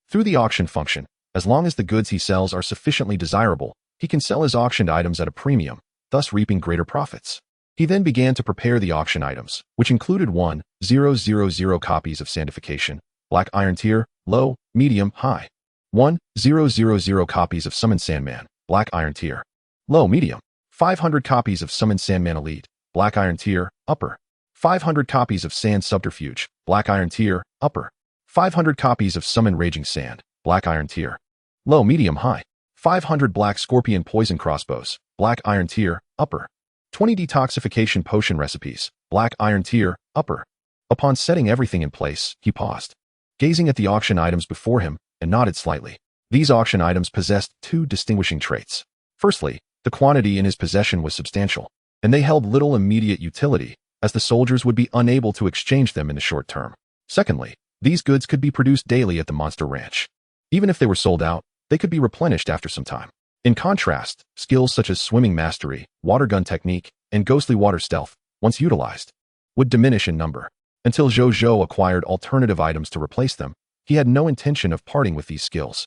Through the auction function, as long as the goods he sells are sufficiently desirable, he can sell his auctioned items at a premium, thus reaping greater profits. He then began to prepare the auction items, which included 1,000 copies of Sandification, Black Iron Tier, Low, Medium, High. 1,000 copies of Summon Sandman, Black Iron Tier, Low, Medium. 500 copies of Summon Sandman Elite, Black Iron Tier, Upper. 500 copies of Sand Subterfuge, Black Iron Tier, Upper. 500 copies of Summon Raging Sand, Black Iron Tier, Low, Medium, High. 500 Black Scorpion Poison Crossbows, Black Iron Tier, Upper. 20 Detoxification Potion Recipes, Black Iron Tier, Upper. Upon setting everything in place, he paused, gazing at the auction items before him, and nodded slightly. These auction items possessed two distinguishing traits. Firstly, the quantity in his possession was substantial, and they held little immediate utility, as the soldiers would be unable to exchange them in the short term. Secondly, these goods could be produced daily at the monster ranch. Even if they were sold out, they could be replenished after some time. In contrast, skills such as swimming mastery, water gun technique, and ghostly water stealth, once utilized, would diminish in number. Until Zhou Zhou acquired alternative items to replace them, he had no intention of parting with these skills.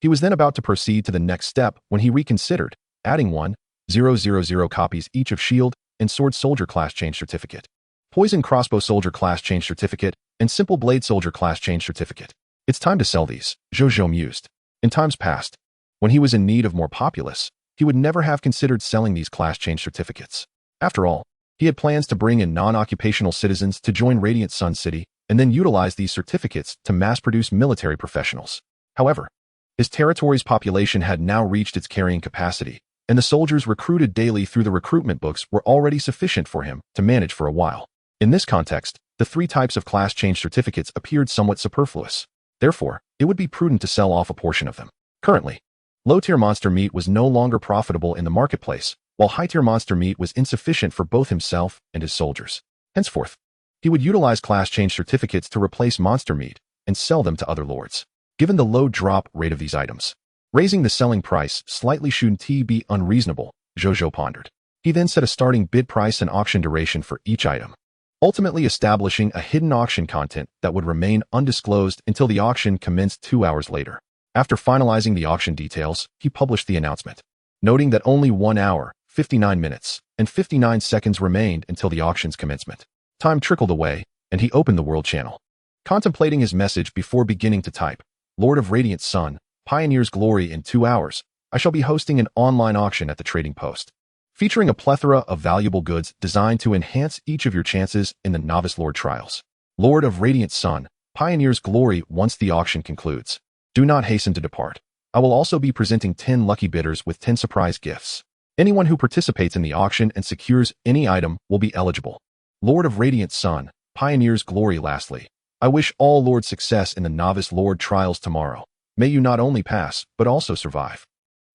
He was then about to proceed to the next step when he reconsidered, adding 1,000 copies each of Shield and Sword Soldier Class Change Certificate, Poison Crossbow Soldier Class Change Certificate, and Simple Blade Soldier Class Change Certificate. It's time to sell these, Zhou Zhou mused. In times past, when he was in need of more populace, he would never have considered selling these class change certificates. After all, he had plans to bring in non-occupational citizens to join Radiant Sun City and then utilize these certificates to mass-produce military professionals. However, his territory's population had now reached its carrying capacity, and the soldiers recruited daily through the recruitment books were already sufficient for him to manage for a while. In this context, the three types of class change certificates appeared somewhat superfluous. Therefore, it would be prudent to sell off a portion of them. Currently, low-tier monster meat was no longer profitable in the marketplace, while high-tier monster meat was insufficient for both himself and his soldiers. Henceforth, he would utilize class change certificates to replace monster meat and sell them to other lords. Given the low drop rate of these items, raising the selling price slightly shouldn't be unreasonable, Zhou Zhou pondered. He then set a starting bid price and auction duration for each item, ultimately establishing a hidden auction content that would remain undisclosed until the auction commenced 2 hours later. After finalizing the auction details, he published the announcement, noting that only 1 hour, 59 minutes, and 59 seconds remained until the auction's commencement. Time trickled away, and he opened the world channel. Contemplating his message before beginning to type, Lord of Radiant Sun, Pioneer's Glory in 2 hours, I shall be hosting an online auction at the trading post, featuring a plethora of valuable goods designed to enhance each of your chances in the Novice Lord trials. Lord of Radiant Sun, Pioneer's Glory. Once the auction concludes, do not hasten to depart. I will also be presenting 10 lucky bidders with 10 surprise gifts. Anyone who participates in the auction and secures any item will be eligible. Lord of Radiant Sun, Pioneer's Glory. Lastly, I wish all Lords success in the Novice Lord trials tomorrow. May you not only pass, but also survive.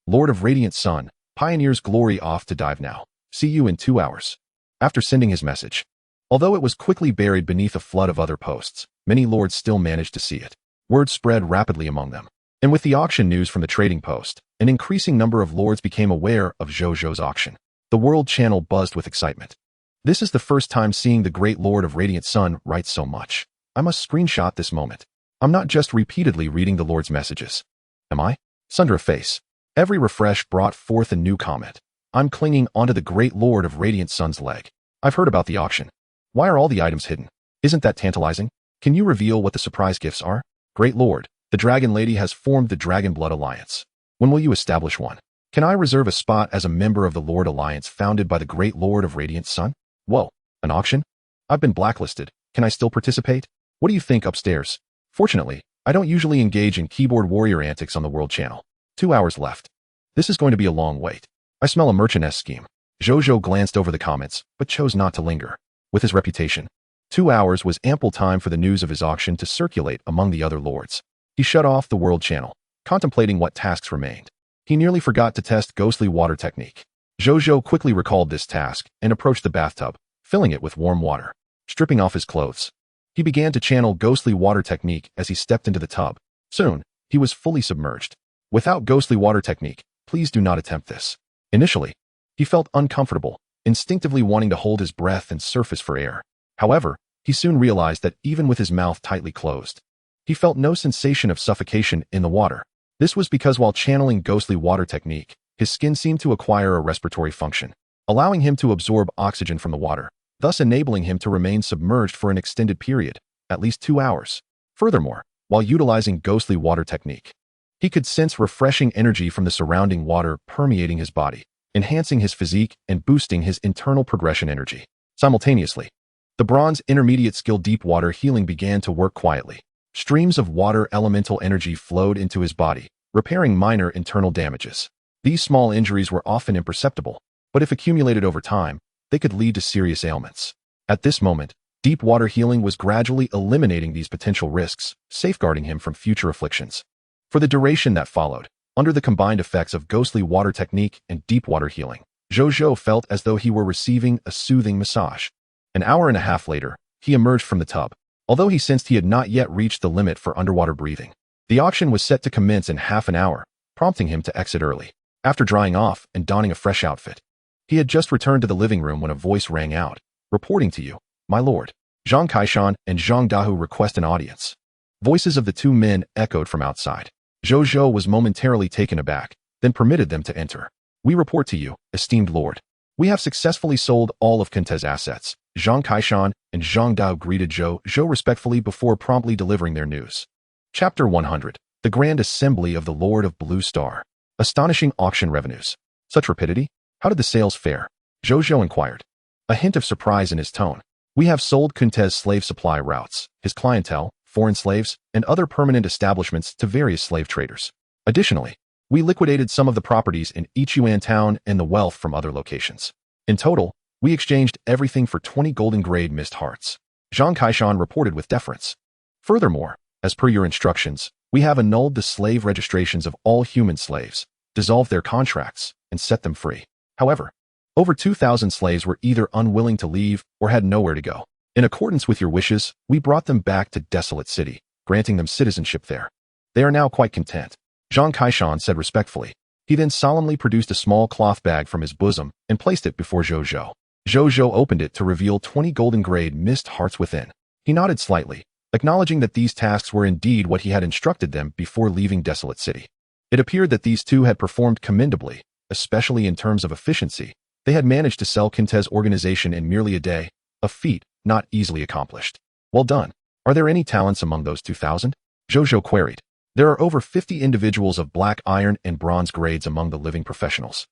Lord of Radiant Sun, Pioneer's Glory. Off to dive now. See you in 2 hours. After sending his message, although it was quickly buried beneath a flood of other posts, many lords still managed to see it. Word spread rapidly among them. And with the auction news from the trading post, an increasing number of lords became aware of Zhou Zhou's auction. The world channel buzzed with excitement. This is the first time seeing the great Lord of Radiant Sun write so much. I must screenshot this moment. I'm not just repeatedly reading the Lord's messages. Am I? Sunder a face. Every refresh brought forth a new comment. I'm clinging onto the great Lord of Radiant Sun's leg. I've heard about the auction. Why are all the items hidden? Isn't that tantalizing? Can you reveal what the surprise gifts are? Great Lord, the Dragon Lady has formed the Dragon Blood Alliance. When will you establish one? Can I reserve a spot as a member of the Lord Alliance founded by the great Lord of Radiant Sun? Whoa, an auction? I've been blacklisted. Can I still participate? What do you think upstairs? Fortunately, I don't usually engage in keyboard warrior antics on the world channel. 2 hours left. This is going to be a long wait. I smell a merchantess scheme. Zhou Zhou glanced over the comments, but chose not to linger. With his reputation, 2 hours was ample time for the news of his auction to circulate among the other lords. He shut off the world channel, contemplating what tasks remained. He nearly forgot to test ghostly water technique. Zhou Zhou quickly recalled this task and approached the bathtub, filling it with warm water. Stripping off his clothes, he began to channel ghostly water technique as he stepped into the tub. Soon, he was fully submerged. Without ghostly water technique, please do not attempt this. Initially, he felt uncomfortable, instinctively wanting to hold his breath and surface for air. However, he soon realized that even with his mouth tightly closed, he felt no sensation of suffocation in the water. This was because while channeling ghostly water technique, his skin seemed to acquire a respiratory function, allowing him to absorb oxygen from the water, thus enabling him to remain submerged for an extended period, at least 2 hours. Furthermore, while utilizing ghostly water technique, he could sense refreshing energy from the surrounding water permeating his body, enhancing his physique and boosting his internal progression energy. Simultaneously, the bronze intermediate skill Deep Water Healing began to work quietly. Streams of water elemental energy flowed into his body, repairing minor internal damages. These small injuries were often imperceptible, but if accumulated over time, they could lead to serious ailments. At this moment, Deep water healing was gradually eliminating these potential risks, safeguarding him from future afflictions. For the duration that followed, under the combined effects of ghostly water technique and deep water healing, Zhou Zhou felt as though he were receiving a soothing massage. An hour and a half later, he emerged from the tub. Although he sensed he had not yet reached the limit for underwater breathing, the auction was set to commence in half an hour, prompting him to exit early. After drying off and donning a fresh outfit, he had just returned to the living room when a voice rang out, reporting to you, my lord. Zhang Kaishan and Zhang Dahu request an audience. Voices of the two men echoed from outside. Zhou Zhou was momentarily taken aback, then permitted them to enter. We report to you, esteemed lord. We have successfully sold all of Kunte's assets. Zhang Kaishan and Zhang Dao greeted Zhou Zhou respectfully before promptly delivering their news. Chapter 100. The Grand Assembly of the Lord of Blue Star. Astonishing auction revenues. Such rapidity? How did the sales fare? Zhou Zhou inquired, a hint of surprise in his tone. We have sold Kunte's slave supply routes, his clientele, foreign slaves, and other permanent establishments to various slave traders. Additionally, we liquidated some of the properties in Ichuan town and the wealth from other locations. In total, we exchanged everything for 20 golden grade mist hearts. Zhang Kaishan reported with deference. Furthermore, as per your instructions, we have annulled the slave registrations of all human slaves, dissolved their contracts, and set them free. However, over 2,000 slaves were either unwilling to leave or had nowhere to go. In accordance with your wishes, we brought them back to Desolate City, granting them citizenship there. They are now quite content. Zhang Kaishan said respectfully. He then solemnly produced a small cloth bag from his bosom and placed it before Zhou Zhou. Zhou Zhou opened it to reveal 20 golden grade mist hearts within. He nodded slightly, acknowledging that these tasks were indeed what he had instructed them before leaving Desolate City. It appeared that these two had performed commendably, especially in terms of efficiency. They had managed to sell Kunte's organization in merely a day, a feat not easily accomplished. Well done. Are there any talents among those 2,000? Zhou Zhou queried. There are over 50 individuals of black iron and bronze grades among the living professionals.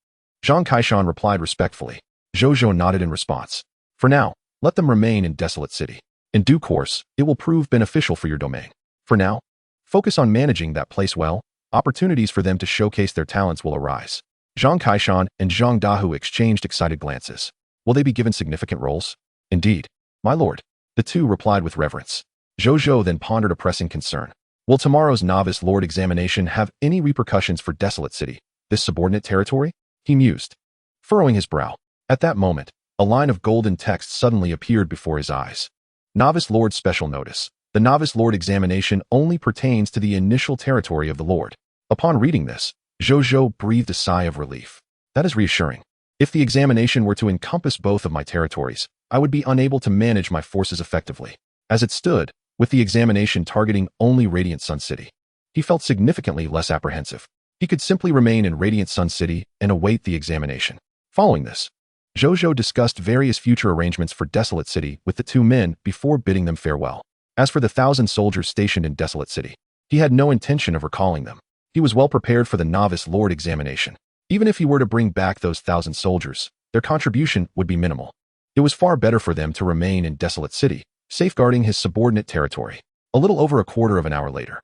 Zhang Kaishan replied respectfully. Zhou Zhou nodded in response. For now, let them remain in Desolate City. In due course, it will prove beneficial for your domain. For now, focus on managing that place well. Opportunities for them to showcase their talents will arise. Zhang Kaishan and Zhang Dahu exchanged excited glances. Will they be given significant roles? Indeed, my lord. The two replied with reverence. Zhou Zhou then pondered a pressing concern. Will tomorrow's novice lord examination have any repercussions for Desolate City, this subordinate territory? He mused, furrowing his brow. At that moment, a line of golden text suddenly appeared before his eyes. Novice Lord Special Notice. The Novice Lord examination only pertains to the initial territory of the Lord. Upon reading this, Zhou Zhou breathed a sigh of relief. That is reassuring. If the examination were to encompass both of my territories, I would be unable to manage my forces effectively. As it stood, with the examination targeting only Radiant Sun City, he felt significantly less apprehensive. He could simply remain in Radiant Sun City and await the examination. Following this, Zhou Zhou discussed various future arrangements for Desolate City with the two men before bidding them farewell. As for the 1,000 soldiers stationed in Desolate City, he had no intention of recalling them. He was well prepared for the Novice Lord examination. Even if he were to bring back those 1,000 soldiers, their contribution would be minimal. It was far better for them to remain in Desolate City, safeguarding his subordinate territory. A little over a quarter of an hour later,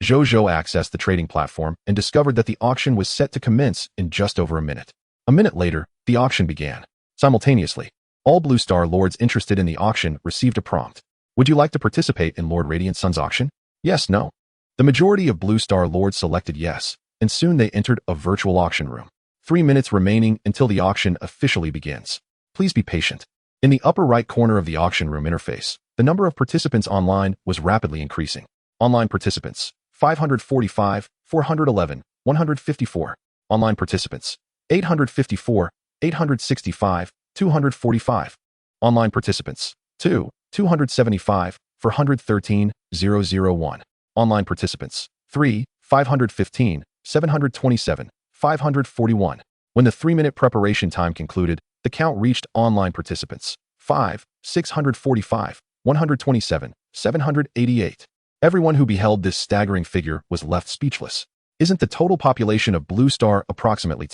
Zhou Zhou accessed the trading platform and discovered that the auction was set to commence in just over a minute. A minute later, the auction began. Simultaneously, all Blue Star Lords interested in the auction received a prompt. Would you like to participate in Lord Radiant Sun's auction? Yes, no. The majority of Blue Star Lords selected yes, and soon they entered a virtual auction room. 3 minutes remaining until the auction officially begins. Please be patient. In the upper right corner of the auction room interface, the number of participants online was rapidly increasing. Online participants, 545, 411, 154. Online participants, 854, 865, 245. Online participants, 275, 413, 001. Online participants, 515, 727, 541. When the 3-minute preparation time concluded, the count reached online participants, 645, 127, 788. Everyone who beheld this staggering figure was left speechless. Isn't the total population of Blue Star approximately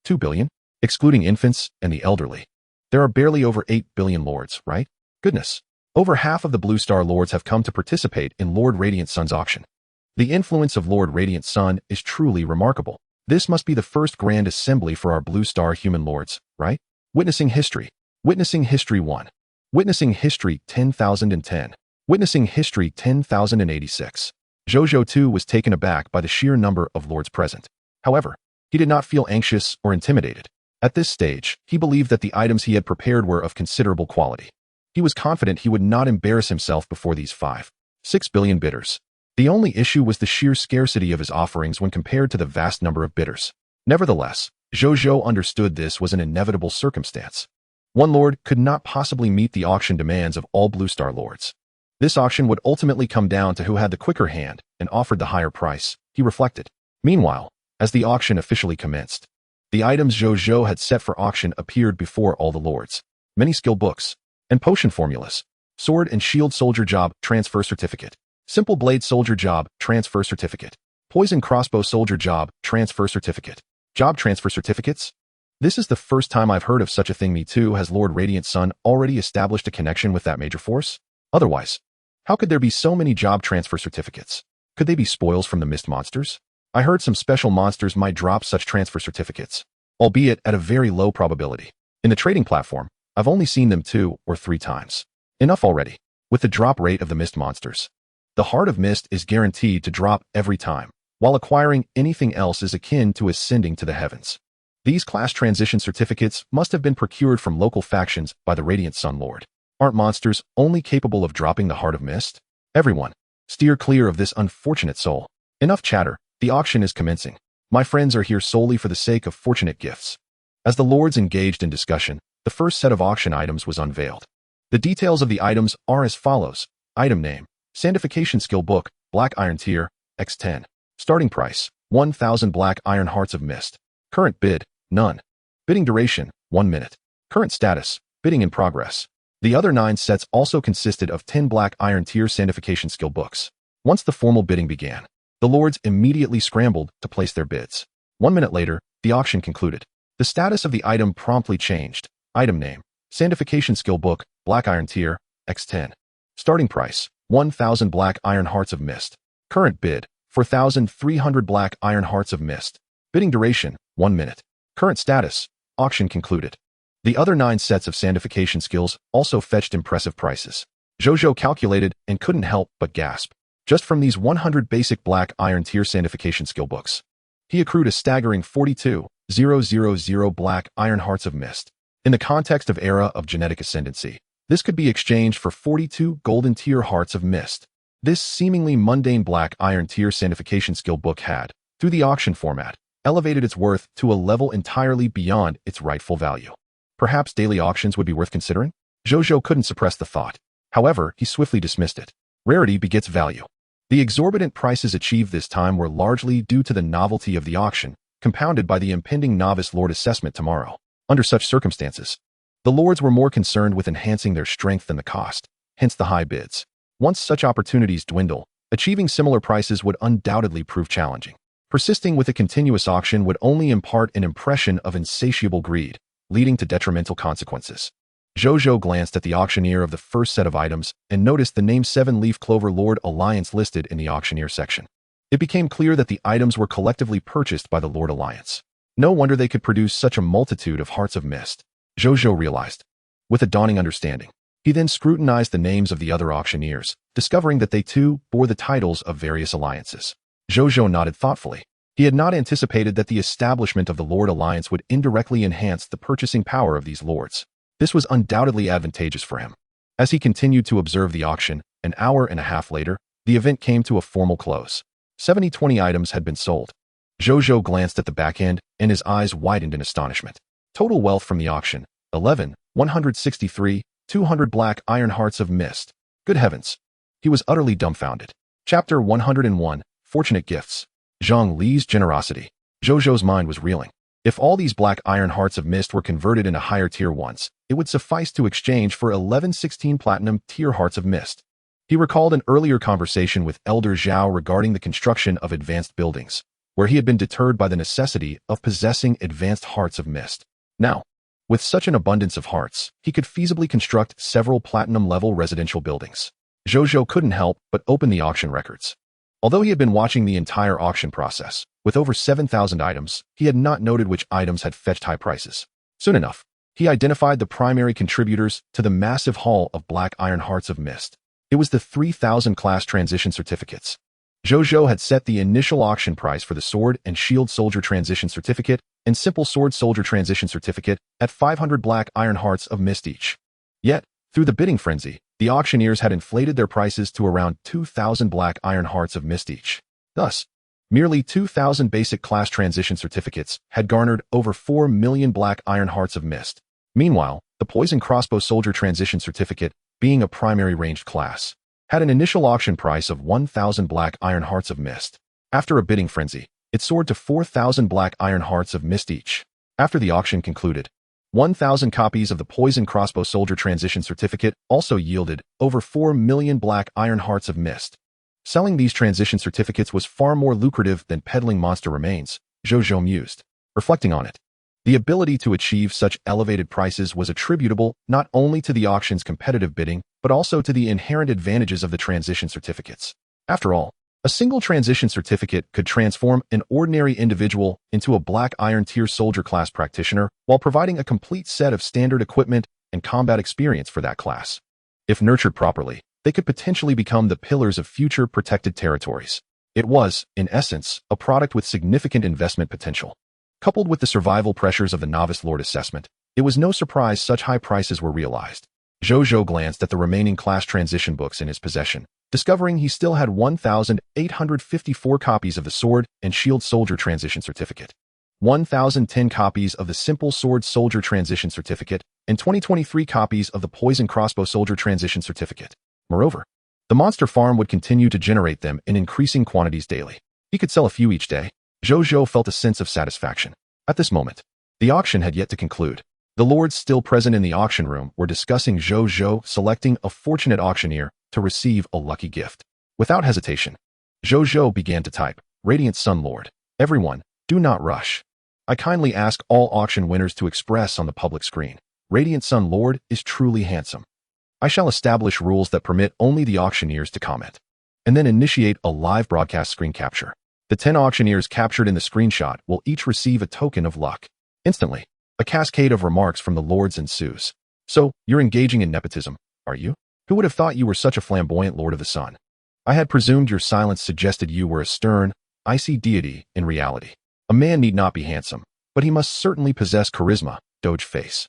2 billion? Excluding infants and the elderly. There are barely over 8 billion lords, right? Goodness. Over half of the Blue Star Lords have come to participate in Lord Radiant Sun's auction. The influence of Lord Radiant Sun is truly remarkable. This must be the first grand assembly for our Blue Star human lords, right? Witnessing History. Witnessing History 1. Witnessing History 10,010. Witnessing History 10,086. Zhou Zhou too was taken aback by the sheer number of lords present. However, he did not feel anxious or intimidated. At this stage, he believed that the items he had prepared were of considerable quality. He was confident he would not embarrass himself before these 5.6 billion bidders. The only issue was the sheer scarcity of his offerings when compared to the vast number of bidders. Nevertheless, Zhou Zhou understood this was an inevitable circumstance. One lord could not possibly meet the auction demands of all Blue Star lords. This auction would ultimately come down to who had the quicker hand and offered the higher price, he reflected. Meanwhile, as the auction officially commenced, the items Zhou Zhou had set for auction appeared before all the lords. Many skill books and potion formulas. Sword and Shield Soldier Job Transfer Certificate. Simple Blade Soldier Job Transfer Certificate. Poison Crossbow Soldier Job Transfer Certificate. Job Transfer Certificates? This is the first time I've heard of such a thing. Me too. Has Lord Radiant Sun already established a connection with that major force? Otherwise, how could there be so many job transfer certificates? Could they be spoils from the mist monsters? I heard some special monsters might drop such transfer certificates, albeit at a very low probability. In the trading platform, I've only seen them 2 or 3 times. Enough already. With the drop rate of the mist monsters, the Heart of Mist is guaranteed to drop every time, while acquiring anything else is akin to ascending to the heavens. These class transition certificates must have been procured from local factions by the Radiant Sun Lord. Aren't monsters only capable of dropping the Heart of Mist? Everyone, steer clear of this unfortunate soul. Enough chatter, the auction is commencing. My friends are here solely for the sake of fortunate gifts. As the lords engaged in discussion, the first set of auction items was unveiled. The details of the items are as follows. Item name, Sandification Skill Book, Black Iron Tier, X10. Starting price, 1,000 Black Iron Hearts of Mist. Current bid, none. Bidding duration, 1 minute. Current status, bidding in progress. The other 9 sets also consisted of 10 Black Iron Tier Sandification Skill Books. Once the formal bidding began, the lords immediately scrambled to place their bids. 1 minute later, the auction concluded. The status of the item promptly changed. Item name, Sandification Skill Book, Black Iron Tier, X10. Starting price, 1,000 Black Iron Hearts of Mist. Current bid, 4,300 Black Iron Hearts of Mist. Bidding duration, 1 minute. Current status, auction concluded. The other 9 sets of sandification skills also fetched impressive prices. Zhou Zhou calculated and couldn't help but gasp. Just from these 100 basic Black Iron Tier sandification skill books, he accrued a staggering 42,000 Black Iron Hearts of Mist. In the context of era of genetic ascendancy, this could be exchanged for 42 Golden Tier Hearts of Mist. This seemingly mundane Black Iron Tier sandification skill book had, through the auction format, elevated its worth to a level entirely beyond its rightful value. Perhaps daily auctions would be worth considering? Zhou Zhou couldn't suppress the thought. However, he swiftly dismissed it. Rarity begets value. The exorbitant prices achieved this time were largely due to the novelty of the auction, compounded by the impending novice lord assessment tomorrow. Under such circumstances, the lords were more concerned with enhancing their strength than the cost, hence the high bids. Once such opportunities dwindle, achieving similar prices would undoubtedly prove challenging. Persisting with a continuous auction would only impart an impression of insatiable greed, leading to detrimental consequences. Zhou Zhou glanced at the auctioneer of the first set of items and noticed the name 7-Leaf Clover Lord Alliance listed in the auctioneer section. It became clear that the items were collectively purchased by the Lord Alliance. No wonder they could produce such a multitude of Hearts of Mist, Zhou Zhou realized. With a dawning understanding, he then scrutinized the names of the other auctioneers, discovering that they too bore the titles of various alliances. Zhou Zhou nodded thoughtfully. He had not anticipated that the establishment of the Lord Alliance would indirectly enhance the purchasing power of these lords. This was undoubtedly advantageous for him. As he continued to observe the auction, an hour and a half later, the event came to a formal close. 20 items had been sold. Zhou Zhou glanced at the back end, and his eyes widened in astonishment. Total wealth from the auction, 163, 200 Black Iron Hearts of Mist. Good heavens! He was utterly dumbfounded. Chapter 101, Fortunate Gifts. Zhang Li's Generosity. Zhou Zhou's mind was reeling. If all these Black Iron Hearts of Mist were converted into higher tier ones, it would suffice to exchange for 1116 Platinum Tier Hearts of Mist. He recalled an earlier conversation with Elder Zhao regarding the construction of advanced buildings, where he had been deterred by the necessity of possessing advanced Hearts of Mist. Now, with such an abundance of hearts, he could feasibly construct several platinum-level residential buildings. Zhou Zhou couldn't help but open the auction records. Although he had been watching the entire auction process, with over 7,000 items, he had not noted which items had fetched high prices. Soon enough, He identified the primary contributors to the massive haul of Black Iron Hearts of Mist. It was the 3,000 class transition certificates. Zhou Zhou had set the initial auction price for the Sword and Shield Soldier Transition Certificate and Simple Sword Soldier Transition Certificate at 500 Black Iron Hearts of Mist each. Yet, through the bidding frenzy, the auctioneers had inflated their prices to around 2,000 Black Iron Hearts of Mist each. Thus, merely 2,000 basic class transition certificates had garnered over 4 million Black Iron Hearts of Mist. Meanwhile, the Poison Crossbow Soldier Transition Certificate, being a primary ranged class, had an initial auction price of 1,000 Black Iron Hearts of Mist. After a bidding frenzy, it soared to 4,000 Black Iron Hearts of Mist each. After the auction concluded, 1,000 copies of the Poison Crossbow Soldier Transition Certificate also yielded over 4 million Black Iron Hearts of Mist. Selling these transition certificates was far more lucrative than peddling monster remains, Zhou Zhou mused. Reflecting on it, the ability to achieve such elevated prices was attributable not only to the auction's competitive bidding, but also to the inherent advantages of the transition certificates. After all, a single transition certificate could transform an ordinary individual into a Black Iron Tier Soldier class practitioner while providing a complete set of standard equipment and combat experience for that class. If nurtured properly, they could potentially become the pillars of future protected territories. It was, in essence, a product with significant investment potential. Coupled with the survival pressures of the Novice Lord assessment, it was no surprise such high prices were realized. Zhou Zhou glanced at the remaining class transition books in his possession, discovering he still had 1,854 copies of the Sword and Shield Soldier Transition Certificate, 1,010 copies of the Simple Sword Soldier Transition Certificate, and 2023 copies of the Poison Crossbow Soldier Transition Certificate. Moreover, the monster farm would continue to generate them in increasing quantities daily. He could sell a few each day. Zhou Zhou felt a sense of satisfaction. At this moment, the auction had yet to conclude. The lords still present in the auction room were discussing Zhou Zhou selecting a fortunate auctioneer to receive a lucky gift. Without hesitation, Zhou Zhou began to type, Radiant Sun Lord. Everyone, do not rush. I kindly ask all auction winners to express on the public screen. Radiant Sun Lord is truly handsome. I shall establish rules that permit only the auctioneers to comment, and then initiate a live broadcast screen capture. The 10 auctioneers captured in the screenshot will each receive a token of luck. Instantly, a cascade of remarks from the lords ensues. So, you're engaging in nepotism, are you? Who would have thought you were such a flamboyant Lord of the Sun? I had presumed your silence suggested you were a stern, icy deity in reality. A man need not be handsome, but he must certainly possess charisma, Doge face.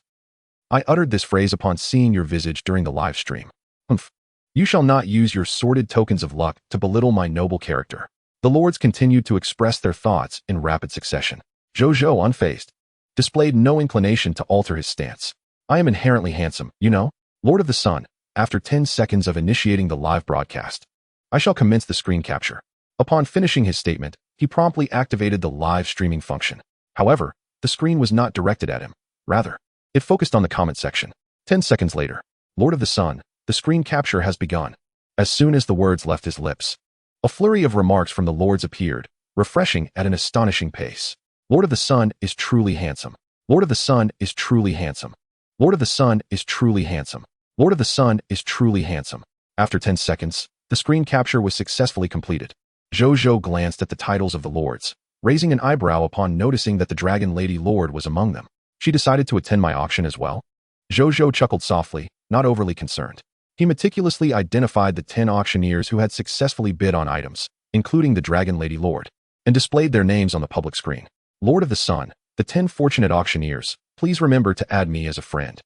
I uttered this phrase upon seeing your visage during the live stream. Humph. You shall not use your sordid tokens of luck to belittle my noble character. The lords continued to express their thoughts in rapid succession. Zhou Zhou, unfazed, displayed no inclination to alter his stance. I am inherently handsome, you know, Lord of the Sun. After 10 seconds of initiating the live broadcast, I shall commence the screen capture. Upon finishing his statement, he promptly activated the live streaming function. However, the screen was not directed at him. Rather, it focused on the comment section. 10 seconds later, Lord of the Sun, the screen capture has begun. As soon as the words left his lips, a flurry of remarks from the lords appeared, refreshing at an astonishing pace. Lord of the Sun is truly handsome. Lord of the Sun is truly handsome. Lord of the Sun is truly handsome. Lord of the Sun is truly handsome. After 10 seconds, the screen capture was successfully completed. Zhou Zhou glanced at the titles of the lords, raising an eyebrow upon noticing that the Dragon Lady Lord was among them. She decided to attend my auction as well? Zhou Zhou chuckled softly, not overly concerned. He meticulously identified the 10 auctioneers who had successfully bid on items, including the Dragon Lady Lord, and displayed their names on the public screen. Lord of the Sun, the 10 fortunate auctioneers, please remember to add me as a friend.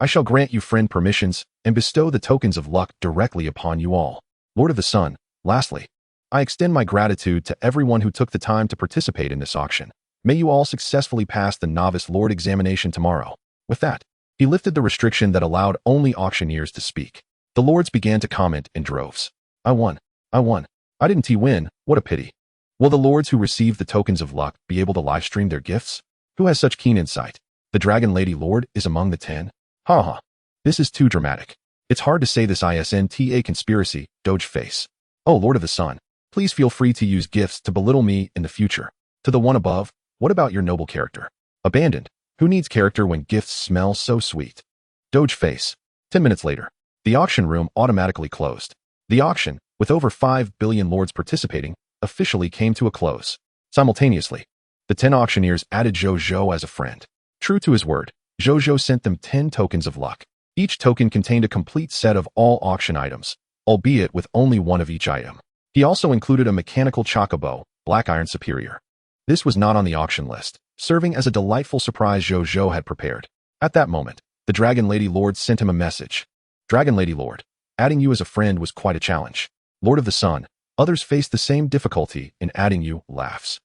I shall grant you friend permissions and bestow the tokens of luck directly upon you all. Lord of the Sun, lastly, I extend my gratitude to everyone who took the time to participate in this auction. May you all successfully pass the Novice Lord examination tomorrow. With that, he lifted the restriction that allowed only auctioneers to speak. The lords began to comment in droves. I won. I won. I didn't win. What a pity. Will the lords who received the tokens of luck be able to live stream their gifts? Who has such keen insight? The Dragon Lady Lord is among the 10? Ha ha. This is too dramatic. It's hard to say this isn't a conspiracy, Doge face. Oh, Lord of the Sun, please feel free to use gifts to belittle me in the future. To the one above, what about your noble character? Abandoned. Who needs character when gifts smell so sweet? Doge face. 10 minutes later, the auction room automatically closed. The auction, with over 5 billion lords participating, officially came to a close. Simultaneously, the 10 auctioneers added Zhou Zhou as a friend. True to his word, Zhou Zhou sent them 10 tokens of luck. Each token contained a complete set of all auction items, albeit with only one of each item. He also included a mechanical chocobo, black iron superior. This was not on the auction list, serving as a delightful surprise Zhou Zhou had prepared. At that moment, the Dragon Lady Lord sent him a message. Dragon Lady Lord, adding you as a friend was quite a challenge. Lord of the Sun, others faced the same difficulty in adding you, laughs.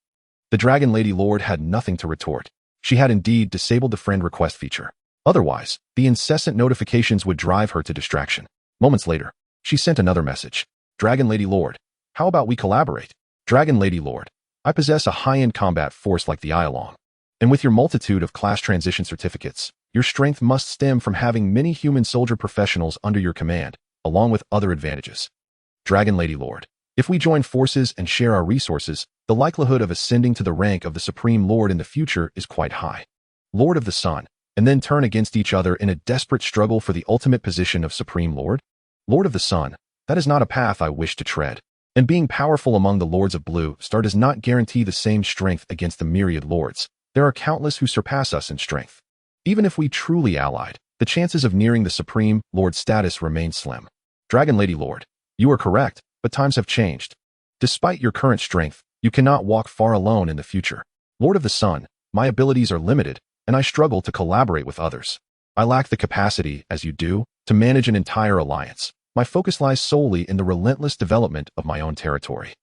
The Dragon Lady Lord had nothing to retort. She had indeed disabled the friend request feature. Otherwise, the incessant notifications would drive her to distraction. Moments later, she sent another message. Dragon Lady Lord, how about we collaborate? Dragon Lady Lord, I possess a high-end combat force like the Ialong. And with your multitude of class transition certificates, your strength must stem from having many human soldier professionals under your command, along with other advantages. Dragon Lady Lord, if we join forces and share our resources, the likelihood of ascending to the rank of the Supreme Lord in the future is quite high. Lord of the Sun, and then turn against each other in a desperate struggle for the ultimate position of Supreme Lord? Lord of the Sun, that is not a path I wish to tread. And being powerful among the Lords of Blue Star does not guarantee the same strength against the myriad lords. There are countless who surpass us in strength. Even if we truly allied, the chances of nearing the Supreme Lord status remain slim. Dragon Lady Lord, you are correct, but times have changed. Despite your current strength, you cannot walk far alone in the future. Lord of the Sun, my abilities are limited, and I struggle to collaborate with others. I lack the capacity, as you do, to manage an entire alliance. My focus lies solely in the relentless development of my own territory.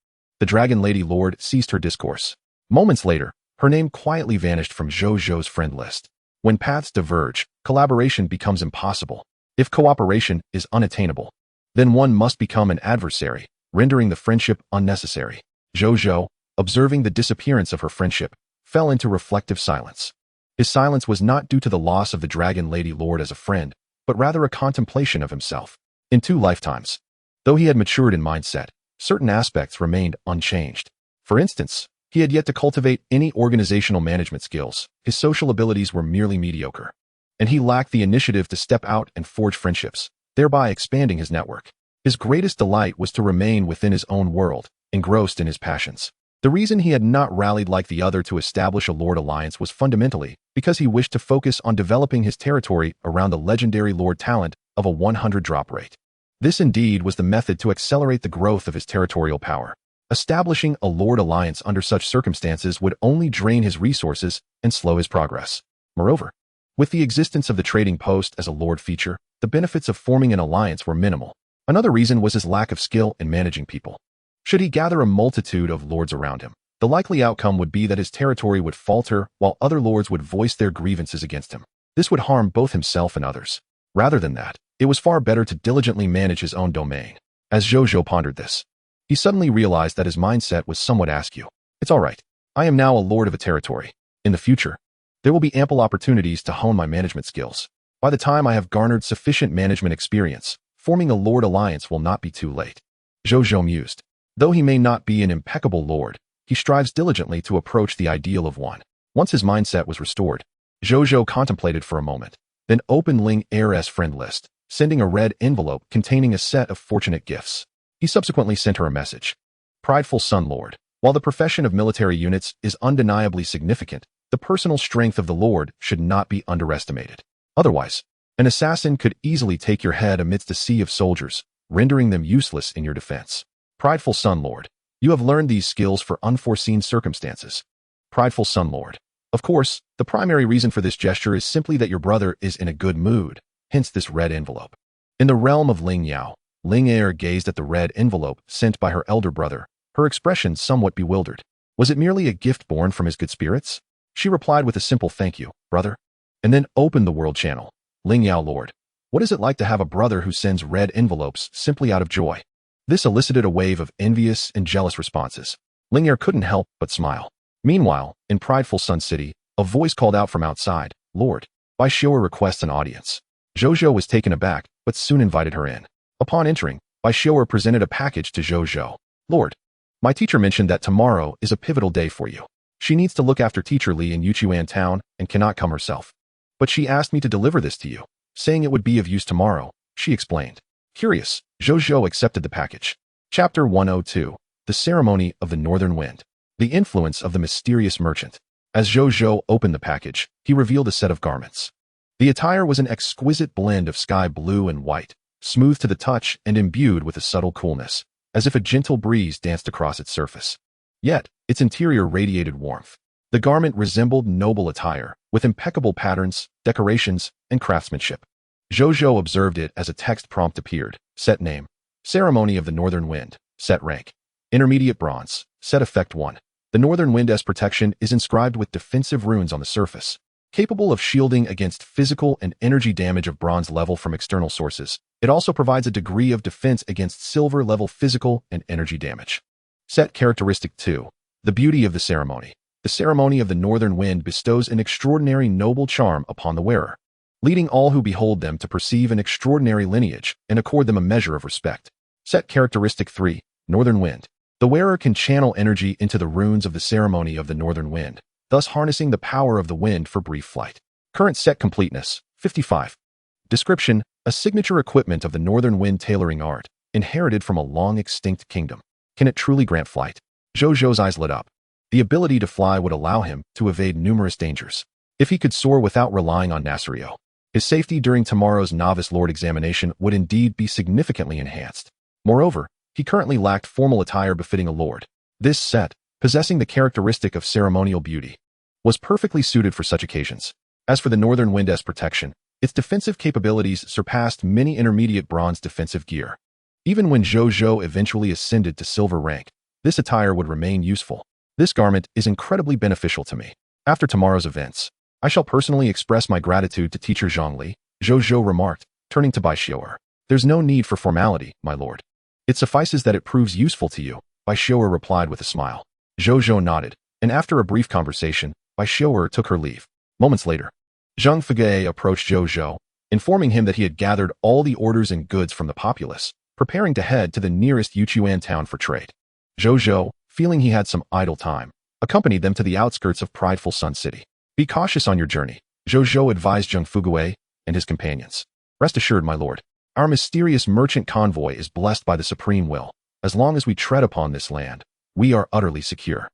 The Dragon Lady Lord ceased her discourse. Moments later, her name quietly vanished from Zhou Zhou's friend list. When paths diverge, collaboration becomes impossible. If cooperation is unattainable, then one must become an adversary, rendering the friendship unnecessary. Zhou Zhou, observing the disappearance of her friendship, fell into reflective silence. His silence was not due to the loss of the Dragon Lady Lord as a friend, but rather a contemplation of himself. In 2 lifetimes, though he had matured in mindset, certain aspects remained unchanged. For instance, he had yet to cultivate any organizational management skills. His social abilities were merely mediocre. And he lacked the initiative to step out and forge friendships, thereby expanding his network. His greatest delight was to remain within his own world, engrossed in his passions. The reason he had not rallied like the other to establish a Lord Alliance was fundamentally because he wished to focus on developing his territory around the legendary Lord talent of a 100 drop rate. This indeed was the method to accelerate the growth of his territorial power. Establishing a Lord Alliance under such circumstances would only drain his resources and slow his progress. Moreover, with the existence of the trading post as a Lord feature, the benefits of forming an alliance were minimal. Another reason was his lack of skill in managing people. Should he gather a multitude of lords around him, the likely outcome would be that his territory would falter while other lords would voice their grievances against him. This would harm both himself and others. Rather than that, it was far better to diligently manage his own domain. As Zhou Zhou pondered this, he suddenly realized that his mindset was somewhat askew. It's all right. I am now a lord of a territory. In the future, there will be ample opportunities to hone my management skills. By the time I have garnered sufficient management experience, forming a Lord Alliance will not be too late. Zhou Zhou mused. Though he may not be an impeccable lord, he strives diligently to approach the ideal of one. Once his mindset was restored, Zhou Zhou contemplated for a moment, then opened Ling Heir's friend list, sending a red envelope containing a set of fortunate gifts. He subsequently sent her a message. Prideful Sun Lord, while the profession of military units is undeniably significant, the personal strength of the Lord should not be underestimated. Otherwise, an assassin could easily take your head amidst a sea of soldiers, rendering them useless in your defense. Prideful Sun Lord, you have learned these skills for unforeseen circumstances. Prideful Sun Lord. Of course, the primary reason for this gesture is simply that your brother is in a good mood, hence this red envelope. In the realm of Ling Yao, Ling Heir gazed at the red envelope sent by her elder brother, her expression somewhat bewildered. Was it merely a gift born from his good spirits? She replied with a simple thank you, brother, and then opened the world channel. Ling Yao Lord, what is it like to have a brother who sends red envelopes simply out of joy? This elicited a wave of envious and jealous responses. Ling Heir couldn't help but smile. Meanwhile, in prideful Sun City, a voice called out from outside, Lord, Bai Xiu'er requests an audience. Zhou Zhou was taken aback, but soon invited her in. Upon entering, Bai Xiu'er presented a package to Zhou Zhou. Lord, my teacher mentioned that tomorrow is a pivotal day for you. She needs to look after Teacher Li in Yuchuan town and cannot come herself. But she asked me to deliver this to you, saying it would be of use tomorrow, she explained. Curious, Zhou Zhou accepted the package. Chapter 102, The Ceremony of the Northern Wind. The Influence of the Mysterious Merchant. As Zhou Zhou opened the package, he revealed a set of garments. The attire was an exquisite blend of sky blue and white, smooth to the touch and imbued with a subtle coolness, as if a gentle breeze danced across its surface. Yet, its interior radiated warmth. The garment resembled noble attire, with impeccable patterns, decorations, and craftsmanship. Zhou Zhou observed it as a text prompt appeared. Set name: Ceremony of the Northern Wind. Set rank: Intermediate Bronze. Set effect 1. The Northern Wind's protection is inscribed with defensive runes on the surface, capable of shielding against physical and energy damage of bronze level from external sources. It also provides a degree of defense against silver level physical and energy damage. Set characteristic 2. The beauty of the ceremony. The ceremony of the Northern Wind bestows an extraordinary noble charm upon the wearer, leading all who behold them to perceive an extraordinary lineage and accord them a measure of respect. Set characteristic 3. Northern Wind. The wearer can channel energy into the runes of the ceremony of the Northern Wind, thus harnessing the power of the wind for brief flight. Current set completeness: 55. Description: a signature equipment of the Northern Wind tailoring art, inherited from a long-extinct kingdom. Can it truly grant flight? Zhou Zhou's eyes lit up. The ability to fly would allow him to evade numerous dangers. If he could soar without relying on Nasrio, his safety during tomorrow's Novice Lord examination would indeed be significantly enhanced. Moreover, he currently lacked formal attire befitting a lord. This set, possessing the characteristic of ceremonial beauty, was perfectly suited for such occasions. As for the Northern Wind's protection, its defensive capabilities surpassed many intermediate bronze defensive gear. Even when Zhou Zhou eventually ascended to silver rank, this attire would remain useful. This garment is incredibly beneficial to me. After tomorrow's events, I shall personally express my gratitude to teacher Zhongli, Zhou Zhou remarked, turning to Bai Xiu'er. There's no need for formality, my lord. It suffices that it proves useful to you, Bai Xiu'er replied with a smile. Zhou Zhou nodded, and after a brief conversation, Bai Xiu'er took her leave. Moments later, Zhang Fugui approached Zhou Zhou, informing him that he had gathered all the orders and goods from the populace, preparing to head to the nearest Yuchuan town for trade. Zhou Zhou, feeling he had some idle time, accompanied them to the outskirts of prideful Sun City. Be cautious on your journey, Zhou Zhou advised Zhang Fugui and his companions. Rest assured, my lord, our mysterious merchant convoy is blessed by the supreme will. As long as we tread upon this land, we are utterly secure.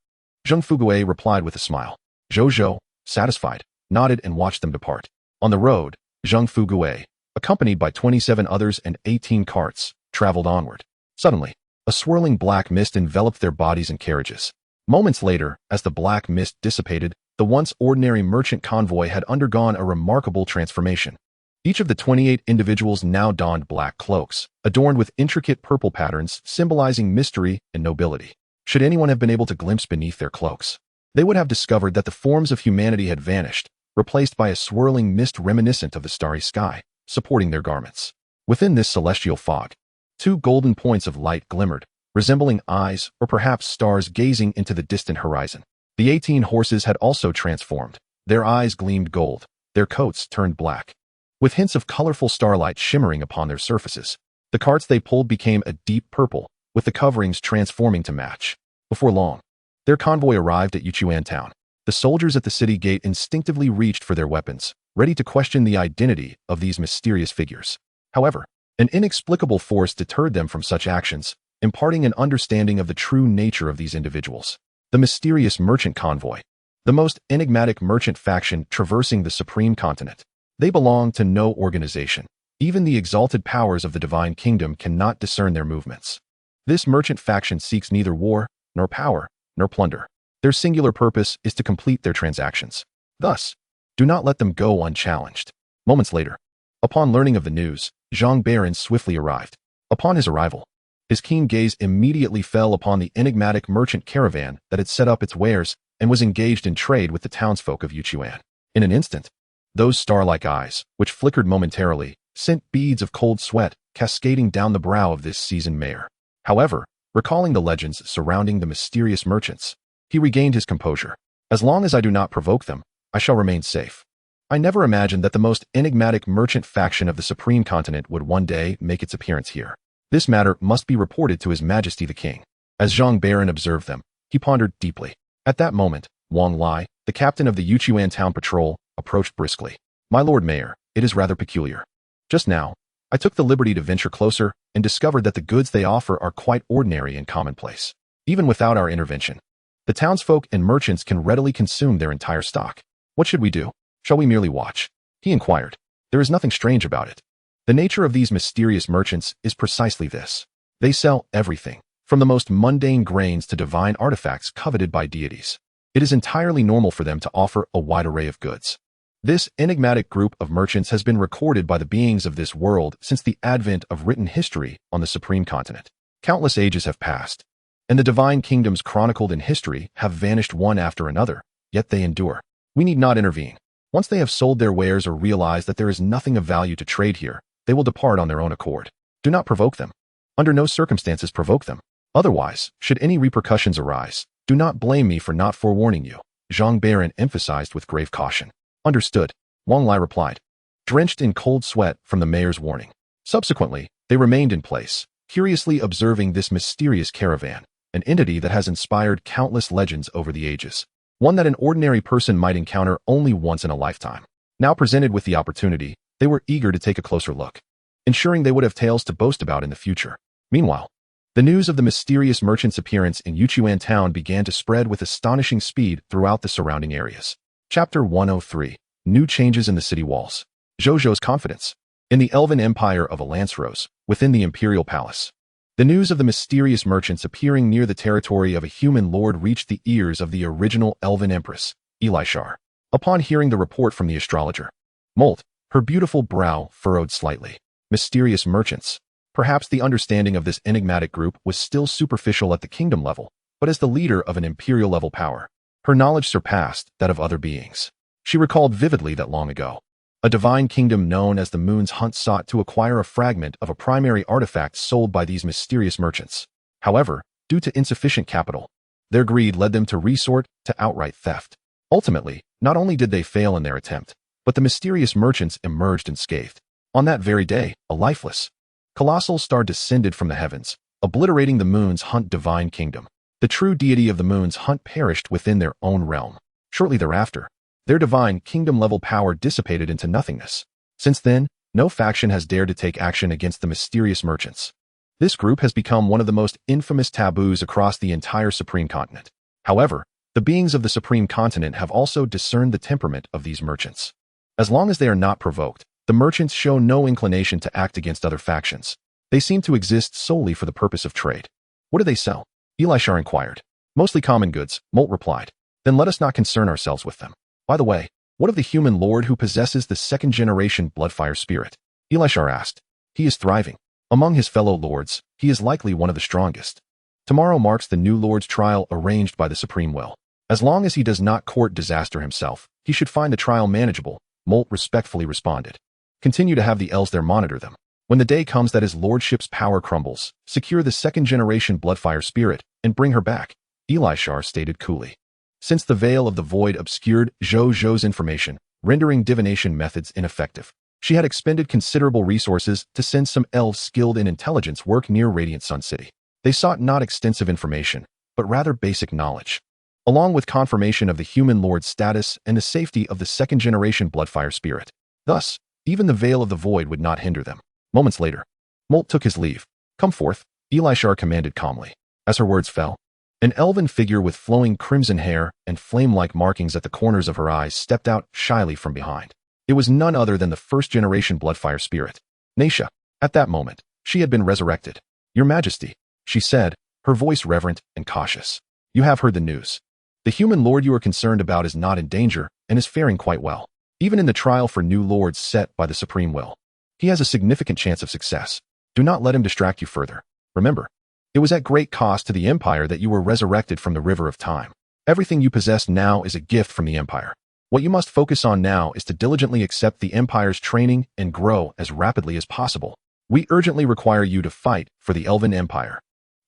Zhang Fugui replied with a smile. Zhou Zhou, satisfied, nodded and watched them depart. On the road, Zhang Fugui, accompanied by 27 others and 18 carts, traveled onward. Suddenly, a swirling black mist enveloped their bodies and carriages. Moments later, as the black mist dissipated, the once ordinary merchant convoy had undergone a remarkable transformation. Each of the 28 individuals now donned black cloaks, adorned with intricate purple patterns symbolizing mystery and nobility. Should anyone have been able to glimpse beneath their cloaks, they would have discovered that the forms of humanity had vanished, replaced by a swirling mist reminiscent of the starry sky, supporting their garments. Within this celestial fog, 2 golden points of light glimmered, resembling eyes or perhaps stars gazing into the distant horizon. The 18 horses had also transformed. Their eyes gleamed gold, their coats turned black, with hints of colorful starlight shimmering upon their surfaces. The carts they pulled became a deep purple, with the coverings transforming to match. Before long, their convoy arrived at Yuchuan town. The soldiers at the city gate instinctively reached for their weapons, ready to question the identity of these mysterious figures. However, an inexplicable force deterred them from such actions, imparting an understanding of the true nature of these individuals. The mysterious merchant convoy, the most enigmatic merchant faction traversing the supreme continent. They belong to no organization. Even the exalted powers of the divine kingdom cannot discern their movements. This merchant faction seeks neither war, nor power, nor plunder. Their singular purpose is to complete their transactions. Thus, do not let them go unchallenged. Moments later, upon learning of the news, Zhang Baron swiftly arrived. Upon his arrival, his keen gaze immediately fell upon the enigmatic merchant caravan that had set up its wares and was engaged in trade with the townsfolk of Yuchuan. In an instant, those star-like eyes, which flickered momentarily, sent beads of cold sweat cascading down the brow of this seasoned mayor. However, recalling the legends surrounding the mysterious merchants, he regained his composure. As long as I do not provoke them, I shall remain safe. I never imagined that the most enigmatic merchant faction of the supreme continent would one day make its appearance here. This matter must be reported to His Majesty the King. As Zhang Baron observed them, he pondered deeply. At that moment, Wang Lai, the captain of the Yuchuan town patrol, approached briskly. My Lord Mayor, it is rather peculiar. Just now, I took the liberty to venture closer and discovered that the goods they offer are quite ordinary and commonplace. Even without our intervention, the townsfolk and merchants can readily consume their entire stock. What should we do? Shall we merely watch? he inquired. There is nothing strange about it. The nature of these mysterious merchants is precisely this. They sell everything, from the most mundane grains to divine artifacts coveted by deities. It is entirely normal for them to offer a wide array of goods. This enigmatic group of merchants has been recorded by the beings of this world since the advent of written history on the supreme continent. Countless ages have passed, and the divine kingdoms chronicled in history have vanished one after another, yet they endure. We need not intervene. Once they have sold their wares or realize that there is nothing of value to trade here, they will depart on their own accord. Do not provoke them. Under no circumstances provoke them. Otherwise, should any repercussions arise, do not blame me for not forewarning you, Zhang Baron emphasized with grave caution. Understood, Wang Lai replied, drenched in cold sweat from the mayor's warning. Subsequently, they remained in place, curiously observing this mysterious caravan, an entity that has inspired countless legends over the ages, one that an ordinary person might encounter only once in a lifetime. Now presented with the opportunity, they were eager to take a closer look, ensuring they would have tales to boast about in the future. Meanwhile, the news of the mysterious merchant's appearance in Yuchuan town began to spread with astonishing speed throughout the surrounding areas. Chapter 103. New changes in the city walls. Zhou Zhou's confidence. In the elven empire of Alansros, within the imperial palace, the news of the mysterious merchants appearing near the territory of a human lord reached the ears of the original elven empress, Elishar. Upon hearing the report from the astrologer, Molt, her beautiful brow furrowed slightly. Mysterious merchants. Perhaps the understanding of this enigmatic group was still superficial at the kingdom level, but as the leader of an imperial-level power, her knowledge surpassed that of other beings. She recalled vividly that long ago, a divine kingdom known as the Moon's Hunt sought to acquire a fragment of a primary artifact sold by these mysterious merchants. However, due to insufficient capital, their greed led them to resort to outright theft. Ultimately, not only did they fail in their attempt, but the mysterious merchants emerged unscathed. On that very day, a lifeless, colossal star descended from the heavens, obliterating the Moon's Hunt divine kingdom. The true deity of the Moon's Hunt perished within their own realm. Shortly thereafter, their divine kingdom-level power dissipated into nothingness. Since then, no faction has dared to take action against the mysterious merchants. This group has become one of the most infamous taboos across the entire Supreme Continent. However, the beings of the Supreme Continent have also discerned the temperament of these merchants. As long as they are not provoked, the merchants show no inclination to act against other factions. They seem to exist solely for the purpose of trade. What do they sell? Elishar inquired. Mostly common goods, Molt replied. Then let us not concern ourselves with them. By the way, what of the human lord who possesses the second-generation Bloodfire spirit? Elishar asked. He is thriving. Among his fellow lords, he is likely one of the strongest. Tomorrow marks the new lord's trial arranged by the Supreme Will. As long as he does not court disaster himself, he should find the trial manageable, Molt respectfully responded. Continue to have the elves there monitor them. When the day comes that his lordship's power crumbles, secure the second-generation Bloodfire spirit and bring her back, Elishar stated coolly. Since the veil of the void obscured Zhou Zhou's information, rendering divination methods ineffective, she had expended considerable resources to send some elves skilled in intelligence work near Radiant Sun City. They sought not extensive information, but rather basic knowledge, along with confirmation of the human lord's status and the safety of the second-generation Bloodfire spirit. Thus, even the veil of the void would not hinder them. Moments later, Molt took his leave. Come forth, Elishar commanded calmly. As her words fell, an elven figure with flowing crimson hair and flame-like markings at the corners of her eyes stepped out shyly from behind. It was none other than the first-generation Bloodfire spirit, Naisha. At that moment, she had been resurrected. Your Majesty, she said, her voice reverent and cautious. You have heard the news. The human lord you are concerned about is not in danger and is faring quite well. Even in the trial for new lords set by the Supreme Will, he has a significant chance of success. Do not let him distract you further. Remember, it was at great cost to the Empire that you were resurrected from the River of Time. Everything you possess now is a gift from the Empire. What you must focus on now is to diligently accept the Empire's training and grow as rapidly as possible. We urgently require you to fight for the Elven Empire.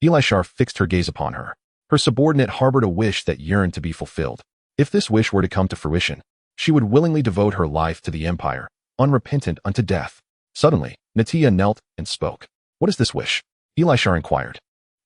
Elishar fixed her gaze upon her. Her subordinate harbored a wish that yearned to be fulfilled. If this wish were to come to fruition, she would willingly devote her life to the Empire, unrepentant unto death. Suddenly, Natia knelt and spoke. What is this wish? Elishar inquired.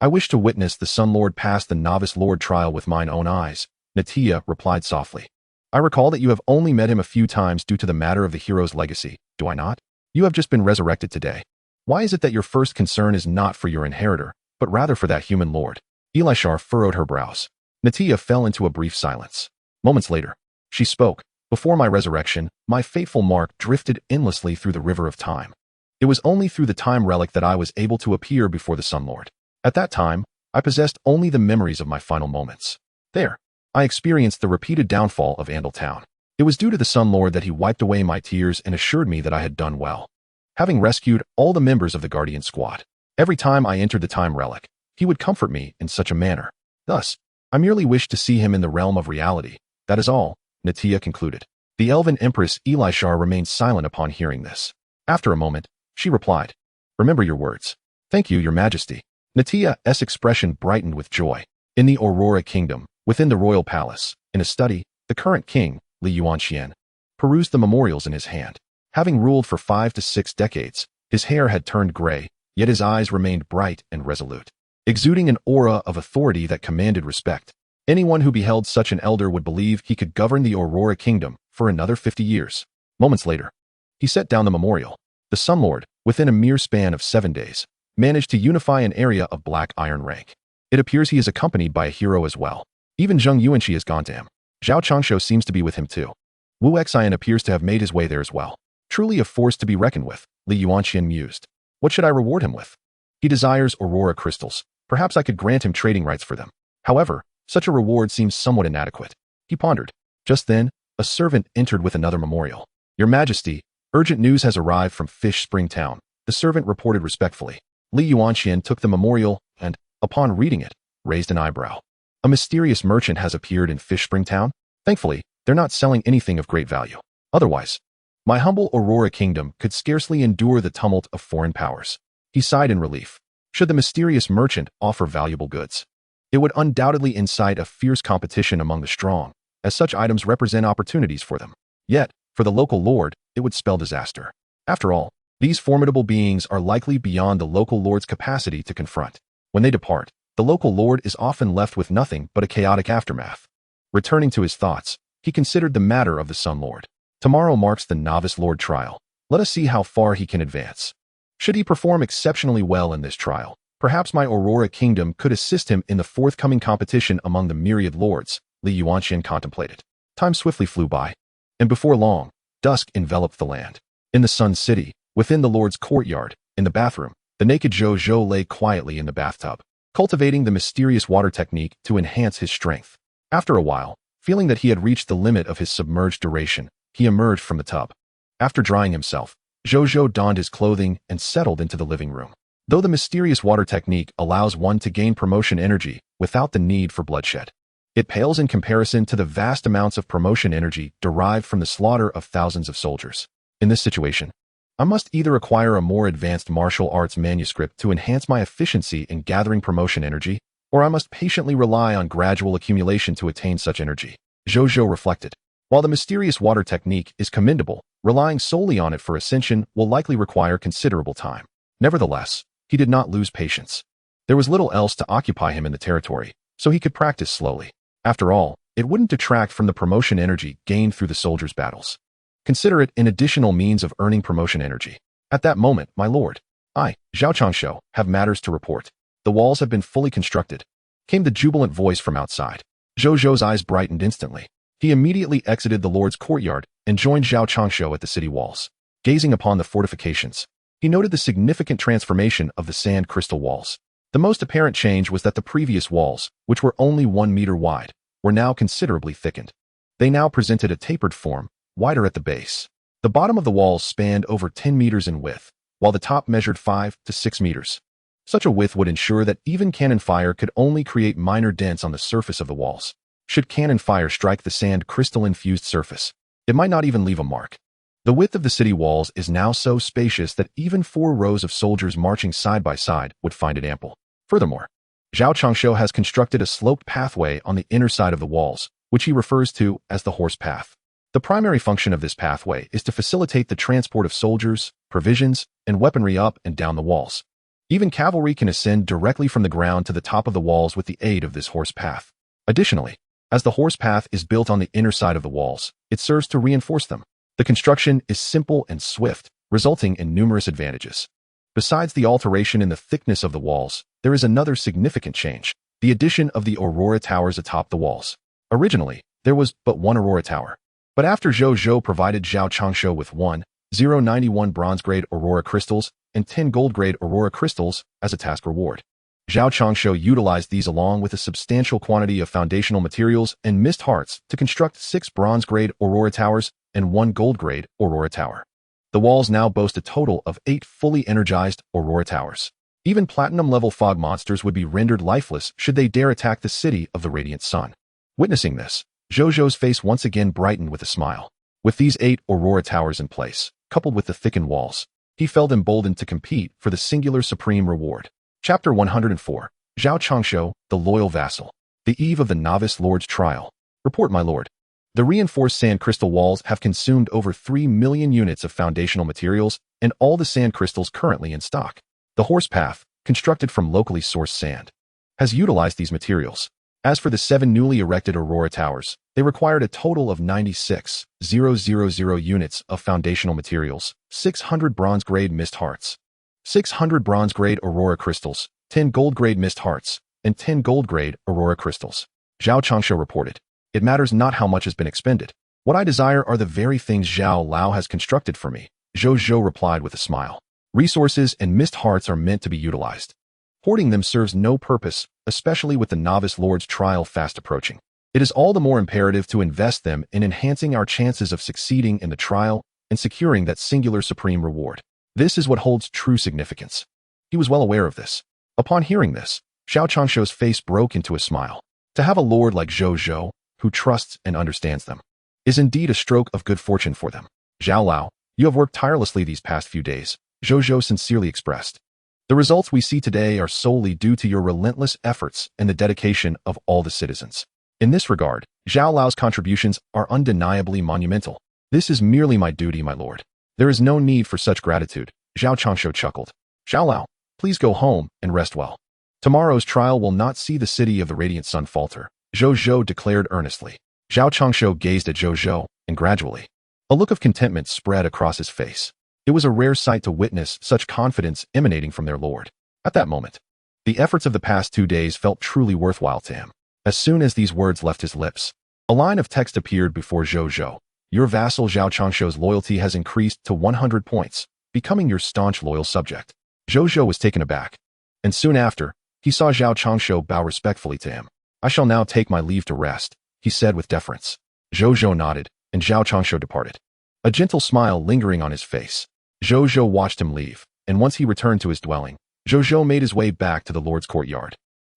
I wish to witness the Sun Lord pass the Novice Lord trial with mine own eyes, Natia replied softly. I recall that you have only met him a few times due to the matter of the hero's legacy, do I not? You have just been resurrected today. Why is it that your first concern is not for your inheritor, but rather for that human lord? Elishar furrowed her brows. Natia fell into a brief silence. Moments later, she spoke, Before my resurrection, my fateful mark drifted endlessly through the river of time. It was only through the time relic that I was able to appear before the Sun Lord. At that time, I possessed only the memories of my final moments. There, I experienced the repeated downfall of Andal Town. It was due to the Sun Lord that he wiped away my tears and assured me that I had done well, having rescued all the members of the Guardian Squad. Every time I entered the time relic, he would comfort me in such a manner. Thus, I merely wished to see him in the realm of reality. That is all, Natia concluded. The Elven Empress Elishar remained silent upon hearing this. After a moment, she replied, "Remember your words." "Thank you, Your Majesty." Natia's expression brightened with joy. In the Aurora Kingdom, within the royal palace, in a study, the current king, Li Yuanxian, perused the memorials in his hand. Having ruled for 5 to 6 decades, his hair had turned gray, yet his eyes remained bright and resolute, exuding an aura of authority that commanded respect. Anyone who beheld such an elder would believe he could govern the Aurora Kingdom for another 50 years. Moments later, he set down the memorial. The Sun Lord, within a mere span of 7 days, managed to unify an area of black iron rank. It appears he is accompanied by a hero as well. Even Zheng Yuanxi has gone to him. Zhao Changshu seems to be with him too. Wu Xian appears to have made his way there as well. Truly a force to be reckoned with, Li Yuanxian mused. What should I reward him with? He desires Aurora crystals. Perhaps I could grant him trading rights for them. However, such a reward seems somewhat inadequate. He pondered. Just then, a servant entered with another memorial. Your Majesty, urgent news has arrived from Fish Spring Town, the servant reported respectfully. Li Yuanxian took the memorial and, upon reading it, raised an eyebrow. A mysterious merchant has appeared in Fish Spring Town? Thankfully, they're not selling anything of great value. Otherwise, my humble Aurora Kingdom could scarcely endure the tumult of foreign powers. He sighed in relief. Should the mysterious merchant offer valuable goods, it would undoubtedly incite a fierce competition among the strong, as such items represent opportunities for them. Yet, for the local lord, it would spell disaster. After all, these formidable beings are likely beyond the local lord's capacity to confront. When they depart, the local lord is often left with nothing but a chaotic aftermath. Returning to his thoughts, he considered the matter of the Sun Lord. Tomorrow marks the Novice Lord trial. Let us see how far he can advance. Should he perform exceptionally well in this trial, perhaps my Aurora Kingdom could assist him in the forthcoming competition among the myriad lords, Li Yuanxian contemplated. Time swiftly flew by, and before long, dusk enveloped the land. In the Sun City, within the Lord's courtyard, in the bathroom, the naked Zhou Zhou lay quietly in the bathtub, cultivating the mysterious water technique to enhance his strength. After a while, feeling that he had reached the limit of his submerged duration, he emerged from the tub. After drying himself, Zhou Zhou donned his clothing and settled into the living room. Though the mysterious water technique allows one to gain promotion energy without the need for bloodshed, it pales in comparison to the vast amounts of promotion energy derived from the slaughter of thousands of soldiers. In this situation, I must either acquire a more advanced martial arts manuscript to enhance my efficiency in gathering promotion energy, or I must patiently rely on gradual accumulation to attain such energy. Zhou Zhou reflected. While the mysterious water technique is commendable, relying solely on it for ascension will likely require considerable time. Nevertheless, he did not lose patience. There was little else to occupy him in the territory, so he could practice slowly. After all, it wouldn't detract from the promotion energy gained through the soldiers' battles. Consider it an additional means of earning promotion energy. At that moment, my lord, I, Zhao Changshu, have matters to report. The walls have been fully constructed. Came the jubilant voice from outside. Zhou Zhou's eyes brightened instantly. He immediately exited the lord's courtyard and joined Zhao Changshu at the city walls. Gazing upon the fortifications, he noted the significant transformation of the sand crystal walls. The most apparent change was that the previous walls, which were only 1 meter wide, were now considerably thickened. They now presented a tapered form, wider at the base. The bottom of the walls spanned over 10 meters in width, while the top measured 5 to 6 meters. Such a width would ensure that even cannon fire could only create minor dents on the surface of the walls. Should cannon fire strike the sand crystal-infused surface, it might not even leave a mark. The width of the city walls is now so spacious that even 4 rows of soldiers marching side by side would find it ample. Furthermore, Zhao Changshu has constructed a sloped pathway on the inner side of the walls, which he refers to as the horse path. The primary function of this pathway is to facilitate the transport of soldiers, provisions, and weaponry up and down the walls. Even cavalry can ascend directly from the ground to the top of the walls with the aid of this horse path. Additionally, as the horse path is built on the inner side of the walls, it serves to reinforce them. The construction is simple and swift, resulting in numerous advantages. Besides the alteration in the thickness of the walls, there is another significant change: the addition of the Aurora Towers atop the walls. Originally, there was but one Aurora Tower. But after Zhou Zhou provided Zhao Changshu with 1,091 bronze-grade Aurora crystals and 10 gold-grade Aurora crystals as a task reward. Zhao Changshu utilized these along with a substantial quantity of foundational materials and mist hearts to construct 6 bronze-grade Aurora towers and 1 gold-grade Aurora tower. The walls now boast a total of 8 fully energized Aurora towers. Even platinum-level fog monsters would be rendered lifeless should they dare attack the city of the Radiant Sun. Witnessing this, Zhou Zhou's face once again brightened with a smile. With these 8 Aurora towers in place, coupled with the thickened walls, he felt emboldened to compete for the singular supreme reward. Chapter 104. Zhao Changshu, the Loyal Vassal. The eve of the Novice Lord's trial. Report, my lord. The reinforced sand crystal walls have consumed over 3 million units of foundational materials and all the sand crystals currently in stock. The horse path, constructed from locally sourced sand, has utilized these materials. As for the 7 newly erected Aurora towers, they required a total of 96,000 units of foundational materials, 600 bronze-grade mist hearts, 600 bronze-grade Aurora crystals, 10 gold-grade mist hearts, and 10 gold-grade Aurora crystals. Zhao Changshu reported. It matters not how much has been expended. What I desire are the very things Zhao Lao has constructed for me. Zhou Zhou replied with a smile. Resources and mist hearts are meant to be utilized. Hoarding them serves no purpose, especially with the Novice Lord's trial fast approaching. It is all the more imperative to invest them in enhancing our chances of succeeding in the trial and securing that singular supreme reward. This is what holds true significance. He was well aware of this. Upon hearing this, Zhao Changshu's face broke into a smile. To have a lord like Zhou Zhou, who trusts and understands them, is indeed a stroke of good fortune for them. Zhao Lao, you have worked tirelessly these past few days, Zhou Zhou sincerely expressed. The results we see today are solely due to your relentless efforts and the dedication of all the citizens. In this regard, Zhao Lao's contributions are undeniably monumental. This is merely my duty, my lord. There is no need for such gratitude, Zhao Changshu chuckled. Zhao Lao, please go home and rest well. Tomorrow's trial will not see the city of the Radiant Sun falter, Zhou Zhou declared earnestly. Zhao Changshu gazed at Zhou Zhou, and gradually, a look of contentment spread across his face. It was a rare sight to witness such confidence emanating from their lord. At that moment, the efforts of the past 2 days felt truly worthwhile to him. As soon as these words left his lips, a line of text appeared before Zhou Zhou. Your vassal Zhao Changshu's loyalty has increased to 100 points, becoming your staunch loyal subject. Zhou Zhou was taken aback, and soon after, he saw Zhao Changshu bow respectfully to him. I shall now take my leave to rest, he said with deference. Zhou Zhou nodded, and Zhao Changshu departed, a gentle smile lingering on his face. Zhou Zhou watched him leave, and once he returned to his dwelling, Zhou Zhou made his way back to the Lord's courtyard,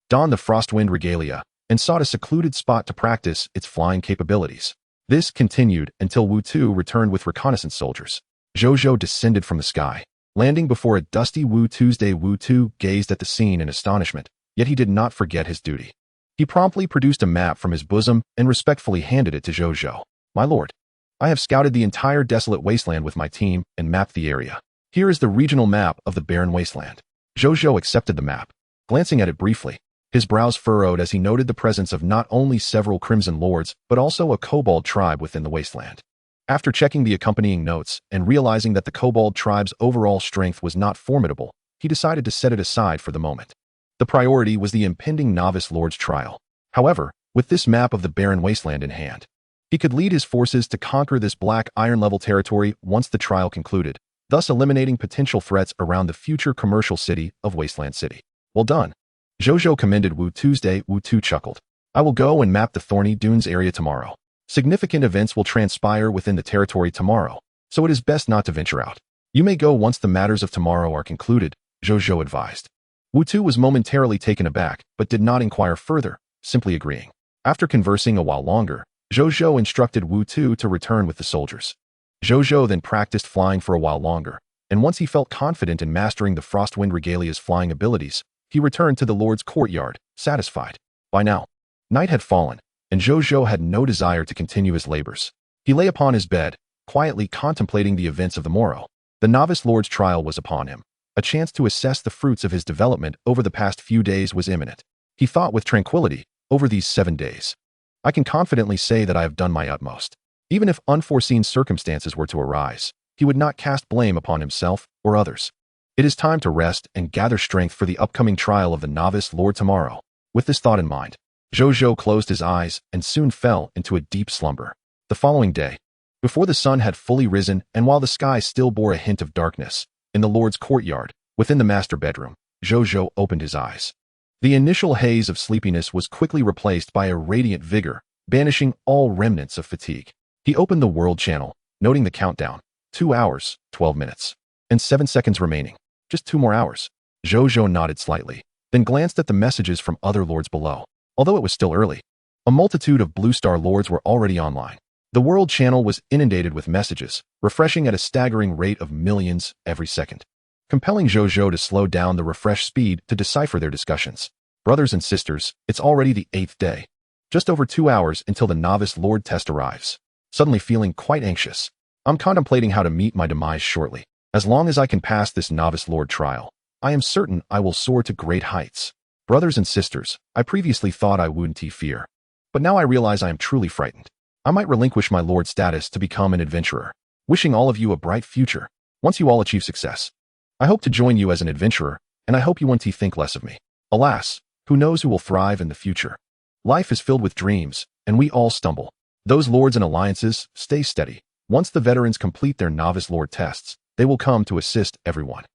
donned the Frostwind regalia, and sought a secluded spot to practice its flying capabilities. This continued until Wu Tu returned with reconnaissance soldiers. Zhou Zhou descended from the sky, landing before a dusty Wu Tuesday. Wu Tu gazed at the scene in astonishment, yet he did not forget his duty. He promptly produced a map from his bosom and respectfully handed it to Zhou Zhou. My lord, I have scouted the entire desolate wasteland with my team and mapped the area. Here is the regional map of the barren wasteland. Zhou Zhou accepted the map, glancing at it briefly. His brows furrowed as he noted the presence of not only several Crimson Lords, but also a Kobold tribe within the wasteland. After checking the accompanying notes and realizing that the Kobold tribe's overall strength was not formidable, he decided to set it aside for the moment. The priority was the impending Novice Lord's trial. However, with this map of the barren wasteland in hand, he could lead his forces to conquer this black iron-level territory once the trial concluded, thus eliminating potential threats around the future commercial city of Wasteland City. Well done. Zhou Zhou commended Wu Tuesday. Wu Tu chuckled. I will go and map the Thorny Dunes area tomorrow. Significant events will transpire within the territory tomorrow, so it is best not to venture out. You may go once the matters of tomorrow are concluded, Zhou Zhou advised. Wu Tu was momentarily taken aback, but did not inquire further, simply agreeing. After conversing a while longer, Zhou Zhou instructed Wu Tu to return with the soldiers. Zhou Zhou then practiced flying for a while longer, and once he felt confident in mastering the Frostwind Regalia's flying abilities, he returned to the Lord's courtyard, satisfied. By now, night had fallen, and Zhou Zhou had no desire to continue his labors. He lay upon his bed, quietly contemplating the events of the morrow. The Novice Lord's trial was upon him. A chance to assess the fruits of his development over the past few days was imminent. He thought with tranquility, over these 7 days, I can confidently say that I have done my utmost. Even if unforeseen circumstances were to arise, he would not cast blame upon himself or others. It is time to rest and gather strength for the upcoming trial of the Novice Lord tomorrow. With this thought in mind, Zhou Zhou closed his eyes and soon fell into a deep slumber. The following day, Before the sun had fully risen and while the sky still bore a hint of darkness, in the Lord's courtyard, within the master bedroom, Zhou Zhou opened his eyes. The initial haze of sleepiness was quickly replaced by a radiant vigor, banishing all remnants of fatigue. He opened the world channel, noting the countdown, 2 hours, 12 minutes, and 7 seconds remaining. Just 2 more hours. Zhou Zhou nodded slightly, then glanced at the messages from other lords below. Although it was still early, a multitude of Blue Star lords were already online. The world channel was inundated with messages, refreshing at a staggering rate of millions every second, compelling Zhou Zhou to slow down the refresh speed to decipher their discussions. Brothers and sisters, it's already the 8th day. Just over 2 hours until the novice lord test arrives. Suddenly feeling quite anxious. I'm contemplating how to meet my demise shortly. As long as I can pass this novice lord trial, I am certain I will soar to great heights. Brothers and sisters, I previously thought I wouldn't fear, but now I realize I am truly frightened. I might relinquish my lord status to become an adventurer. Wishing all of you a bright future, once you all achieve success. I hope to join you as an adventurer, and I hope you won't think less of me. Alas, who knows who will thrive in the future? Life is filled with dreams, and we all stumble. Those lords and alliances, stay steady. Once the veterans complete their novice lord tests, they will come to assist everyone.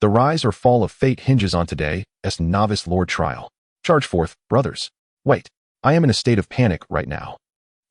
The rise or fall of fate hinges on today's novice lord trial. Charge forth, brothers. Wait, I am in a state of panic right now.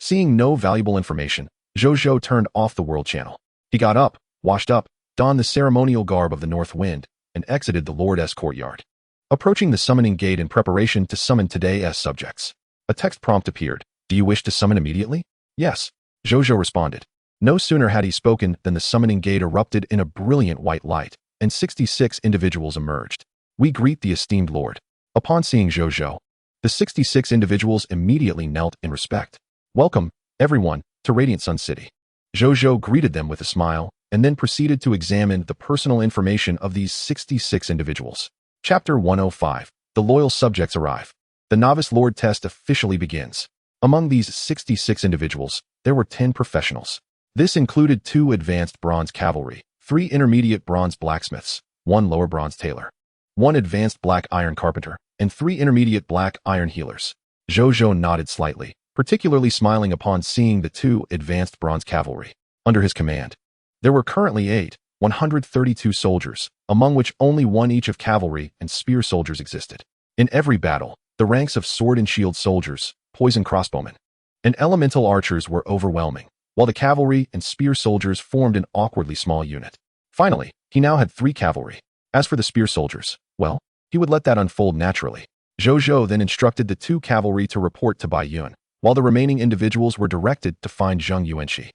Seeing no valuable information, Zhou Zhou turned off the world channel. He got up, washed up, donned the ceremonial garb of the north wind, and exited the lord's courtyard. Approaching the summoning gate in preparation to summon today's subjects. A text prompt appeared. Do you wish to summon immediately? Yes. Zhou Zhou responded. No sooner had he spoken than the summoning gate erupted in a brilliant white light, and 66 individuals emerged. We greet the esteemed lord. Upon seeing Zhou Zhou, the 66 individuals immediately knelt in respect. Welcome, everyone, to Radiant Sun City. Zhou Zhou greeted them with a smile, and then proceeded to examine the personal information of these 66 individuals. Chapter 105. The Loyal Subjects Arrive. The Novice Lord Test officially begins. Among these 66 individuals, there were 10 professionals. This included 2 advanced bronze cavalry, 3 intermediate bronze blacksmiths, 1 lower bronze tailor, 1 advanced black iron carpenter, and 3 intermediate black iron healers. Zhou Zhou nodded slightly, particularly smiling upon seeing the 2 advanced bronze cavalry. Under his command, there were currently 132 soldiers, among which only 1 each of cavalry and spear soldiers existed. In every battle, the ranks of sword and shield soldiers, poison crossbowmen, and elemental archers were overwhelming, while the cavalry and spear soldiers formed an awkwardly small unit. Finally, he now had 3 cavalry. As for the spear soldiers, well, he would let that unfold naturally. Zhou Zhou then instructed the 2 cavalry to report to Bai Yun, while the remaining individuals were directed to find Zheng Yuanxi,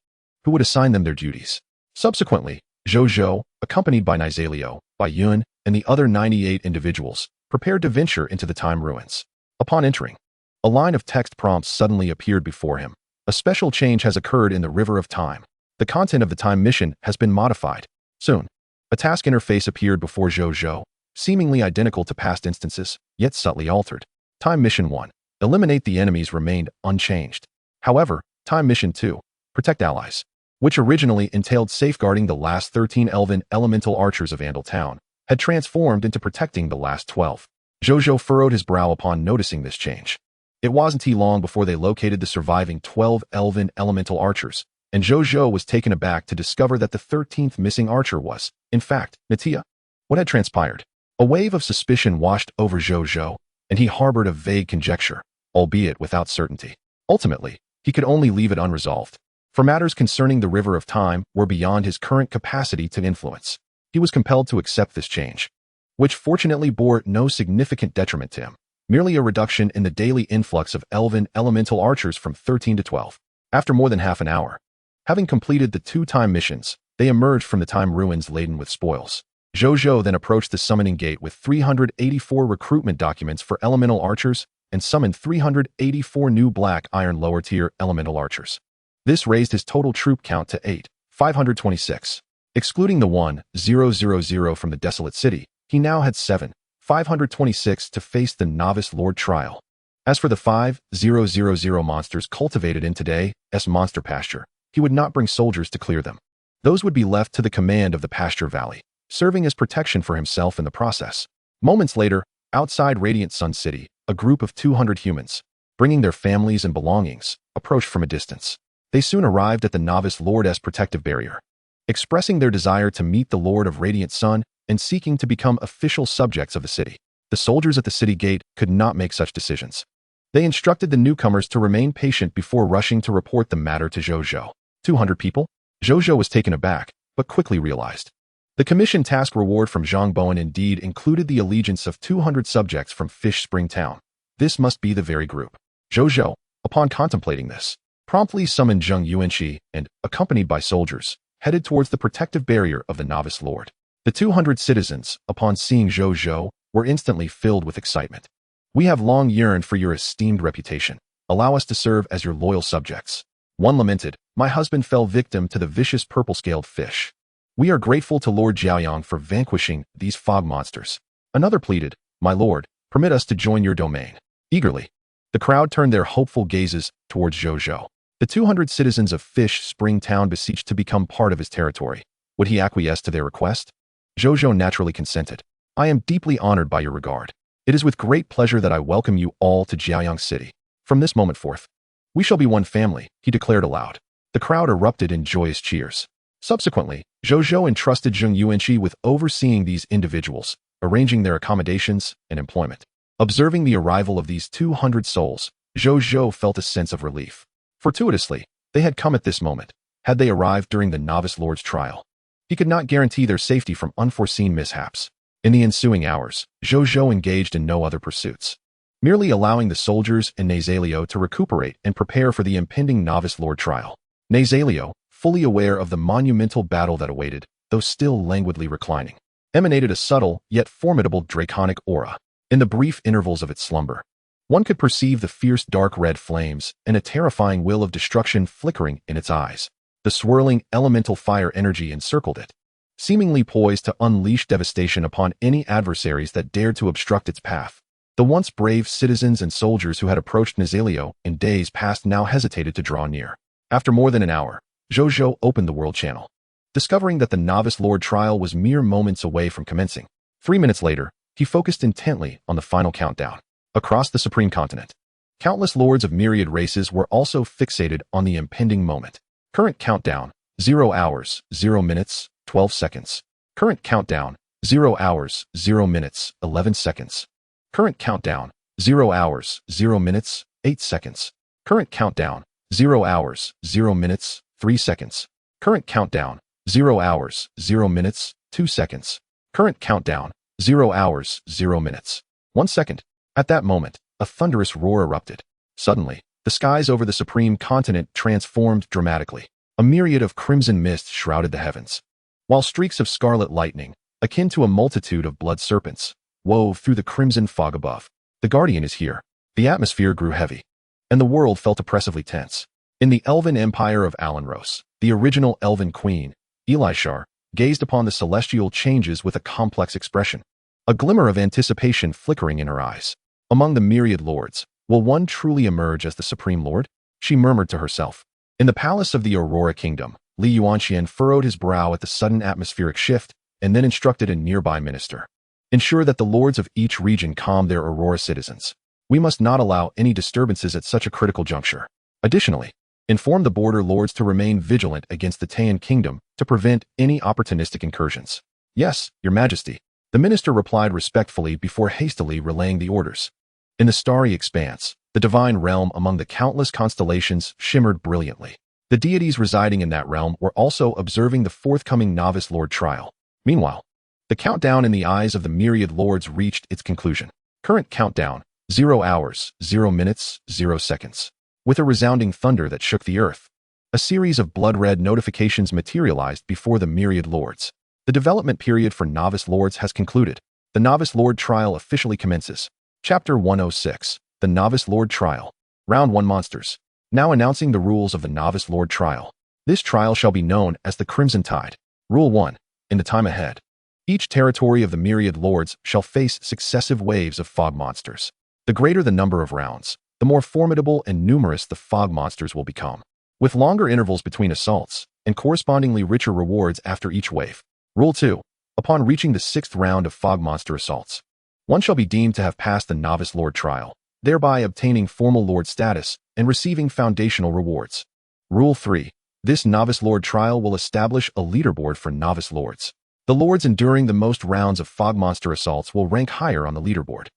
who would assign them their duties. Subsequently, Zhou Zhou, accompanied by Nizalio, Bai Yun, and the other 98 individuals, prepared to venture into the time ruins. Upon entering, a line of text prompts suddenly appeared before him. A special change has occurred in the River of Time. The content of the time mission has been modified. Soon, a task interface appeared before Zhou Zhou, seemingly identical to past instances, yet subtly altered. Time Mission 1. Eliminate the enemies remained unchanged. However, Time Mission 2. Protect allies, which originally entailed safeguarding the last 13 elven elemental archers of Andal Town, had transformed into protecting the last 12. Zhou Zhou furrowed his brow upon noticing this change. It wasn't long before they located the surviving 12 elven elemental archers, and Zhou Zhou was taken aback to discover that the 13th missing archer was, in fact, Natia. What had transpired? A wave of suspicion washed over Zhou Zhou, and he harbored a vague conjecture, albeit without certainty. Ultimately, he could only leave it unresolved, for matters concerning the River of Time were beyond his current capacity to influence. He was compelled to accept this change, which fortunately bore no significant detriment to him, merely a reduction in the daily influx of elven elemental archers from 13 to 12. After more than half an hour, having completed the 2 time missions, they emerged from the time ruins laden with spoils. Zhou Zhou then approached the summoning gate with 384 recruitment documents for elemental archers and summoned 384 new black iron lower tier elemental archers. This raised his total troop count to 526. Excluding the 1,000 from the desolate city, he now had 526 to face the novice lord trial. As for the 5,000 monsters cultivated in today's monster pasture, he would not bring soldiers to clear them. Those would be left to the command of the pasture valley, serving as protection for himself in the process. Moments later, outside Radiant Sun City, a group of 200 humans, bringing their families and belongings, approached from a distance. They soon arrived at the novice lord's protective barrier. Expressing their desire to meet the Lord of Radiant Sun and seeking to become official subjects of the city, the soldiers at the city gate could not make such decisions. They instructed the newcomers to remain patient before rushing to report the matter to Zhou Zhou. 200 people? Zhou Zhou was taken aback, but quickly realized. The commission task reward from Zhang Bowen indeed included the allegiance of 200 subjects from Fish Spring Town. This must be the very group. Zhou Zhou, upon contemplating this, promptly summoned Zheng Yuanqi and, accompanied by soldiers, headed towards the protective barrier of the novice lord. The 200 citizens, upon seeing Zhou Zhou, were instantly filled with excitement. We have long yearned for your esteemed reputation. Allow us to serve as your loyal subjects. One lamented, my husband fell victim to the vicious purple-scaled fish. We are grateful to Lord Jiaoyang for vanquishing these fog monsters. Another pleaded, my lord, permit us to join your domain. Eagerly, the crowd turned their hopeful gazes towards Zhou Zhou. The 200 citizens of Fish Spring Town beseeched to become part of his territory. Would he acquiesce to their request? Zhou Zhou naturally consented. I am deeply honored by your regard. It is with great pleasure that I welcome you all to Jiaoyang City. From this moment forth, we shall be one family, he declared aloud. The crowd erupted in joyous cheers. Subsequently, Zhou Zhou entrusted Zheng Yuanqi with overseeing these individuals, arranging their accommodations and employment. Observing the arrival of these 200 souls, Zhou Zhou felt a sense of relief. Fortuitously, they had come at this moment. Had they arrived during the novice lord's trial, he could not guarantee their safety from unforeseen mishaps. In the ensuing hours, Zhou Zhou engaged in no other pursuits, merely allowing the soldiers and Nazaleo to recuperate and prepare for the impending novice lord trial. Nazaleo, fully aware of the monumental battle that awaited, though still languidly reclining, emanated a subtle yet formidable draconic aura. In the brief intervals of its slumber, one could perceive the fierce dark red flames and a terrifying will of destruction flickering in its eyes. The swirling elemental fire energy encircled it, seemingly poised to unleash devastation upon any adversaries that dared to obstruct its path. The once brave citizens and soldiers who had approached Nazaleo in days past now hesitated to draw near. After more than an hour, Zhou Zhou opened the world channel, discovering that the novice lord trial was mere moments away from commencing. 3 minutes later, he focused intently on the final countdown. Across the supreme continent, countless lords of myriad races were also fixated on the impending moment. Current countdown, 0 hours, 0 minutes, 12 seconds. Current countdown, 0 hours, 0 minutes, 11 seconds. Current countdown, 0 hours, 0 minutes, 8 seconds. Current countdown, 0 hours, 0 minutes, 3 seconds. Current countdown, 0 hours, 0 minutes, 2 seconds. Current countdown, 0 hours, 0 minutes, 1 second. At that moment, a thunderous roar erupted. Suddenly, the skies over the supreme continent transformed dramatically. A myriad of crimson mist shrouded the heavens, while streaks of scarlet lightning, akin to a multitude of blood serpents, wove through the crimson fog above. The Guardian is here. The atmosphere grew heavy, and the world felt oppressively tense. In the elven empire of Alanros, the original elven queen, Elishar, gazed upon the celestial changes with a complex expression, a glimmer of anticipation flickering in her eyes. Among the myriad lords, will one truly emerge as the supreme lord? She murmured to herself. In the palace of the Aurora Kingdom, Li Yuanxian furrowed his brow at the sudden atmospheric shift and then instructed a nearby minister. Ensure that the lords of each region calm their Aurora citizens. We must not allow any disturbances at such a critical juncture. Additionally, inform the border lords to remain vigilant against the Taiyan Kingdom to prevent any opportunistic incursions. Yes, Your Majesty. The minister replied respectfully before hastily relaying the orders. In the starry expanse, the divine realm among the countless constellations shimmered brilliantly. The deities residing in that realm were also observing the forthcoming novice lord trial. Meanwhile, the countdown in the eyes of the myriad lords reached its conclusion. Current countdown, 0 hours, 0 minutes, 0 seconds. With a resounding thunder that shook the earth, a series of blood-red notifications materialized before the myriad lords. The development period for novice lords has concluded. The novice lord trial officially commences. Chapter 106, The Novice Lord Trial. Round 1 Monsters. Now announcing the rules of the Novice Lord Trial. This trial shall be known as the Crimson Tide. Rule 1. In the time ahead, each territory of the myriad lords shall face successive waves of fog monsters. The greater the number of rounds, the more formidable and numerous the fog monsters will become, with longer intervals between assaults and correspondingly richer rewards after each wave. Rule 2. Upon reaching the 6th round of fog monster assaults, one shall be deemed to have passed the Novice Lord Trial, thereby obtaining formal Lord status and receiving foundational rewards. Rule 3. This Novice Lord trial will establish a leaderboard for Novice Lords. The Lords enduring the most rounds of fog monster assaults will rank higher on the leaderboard.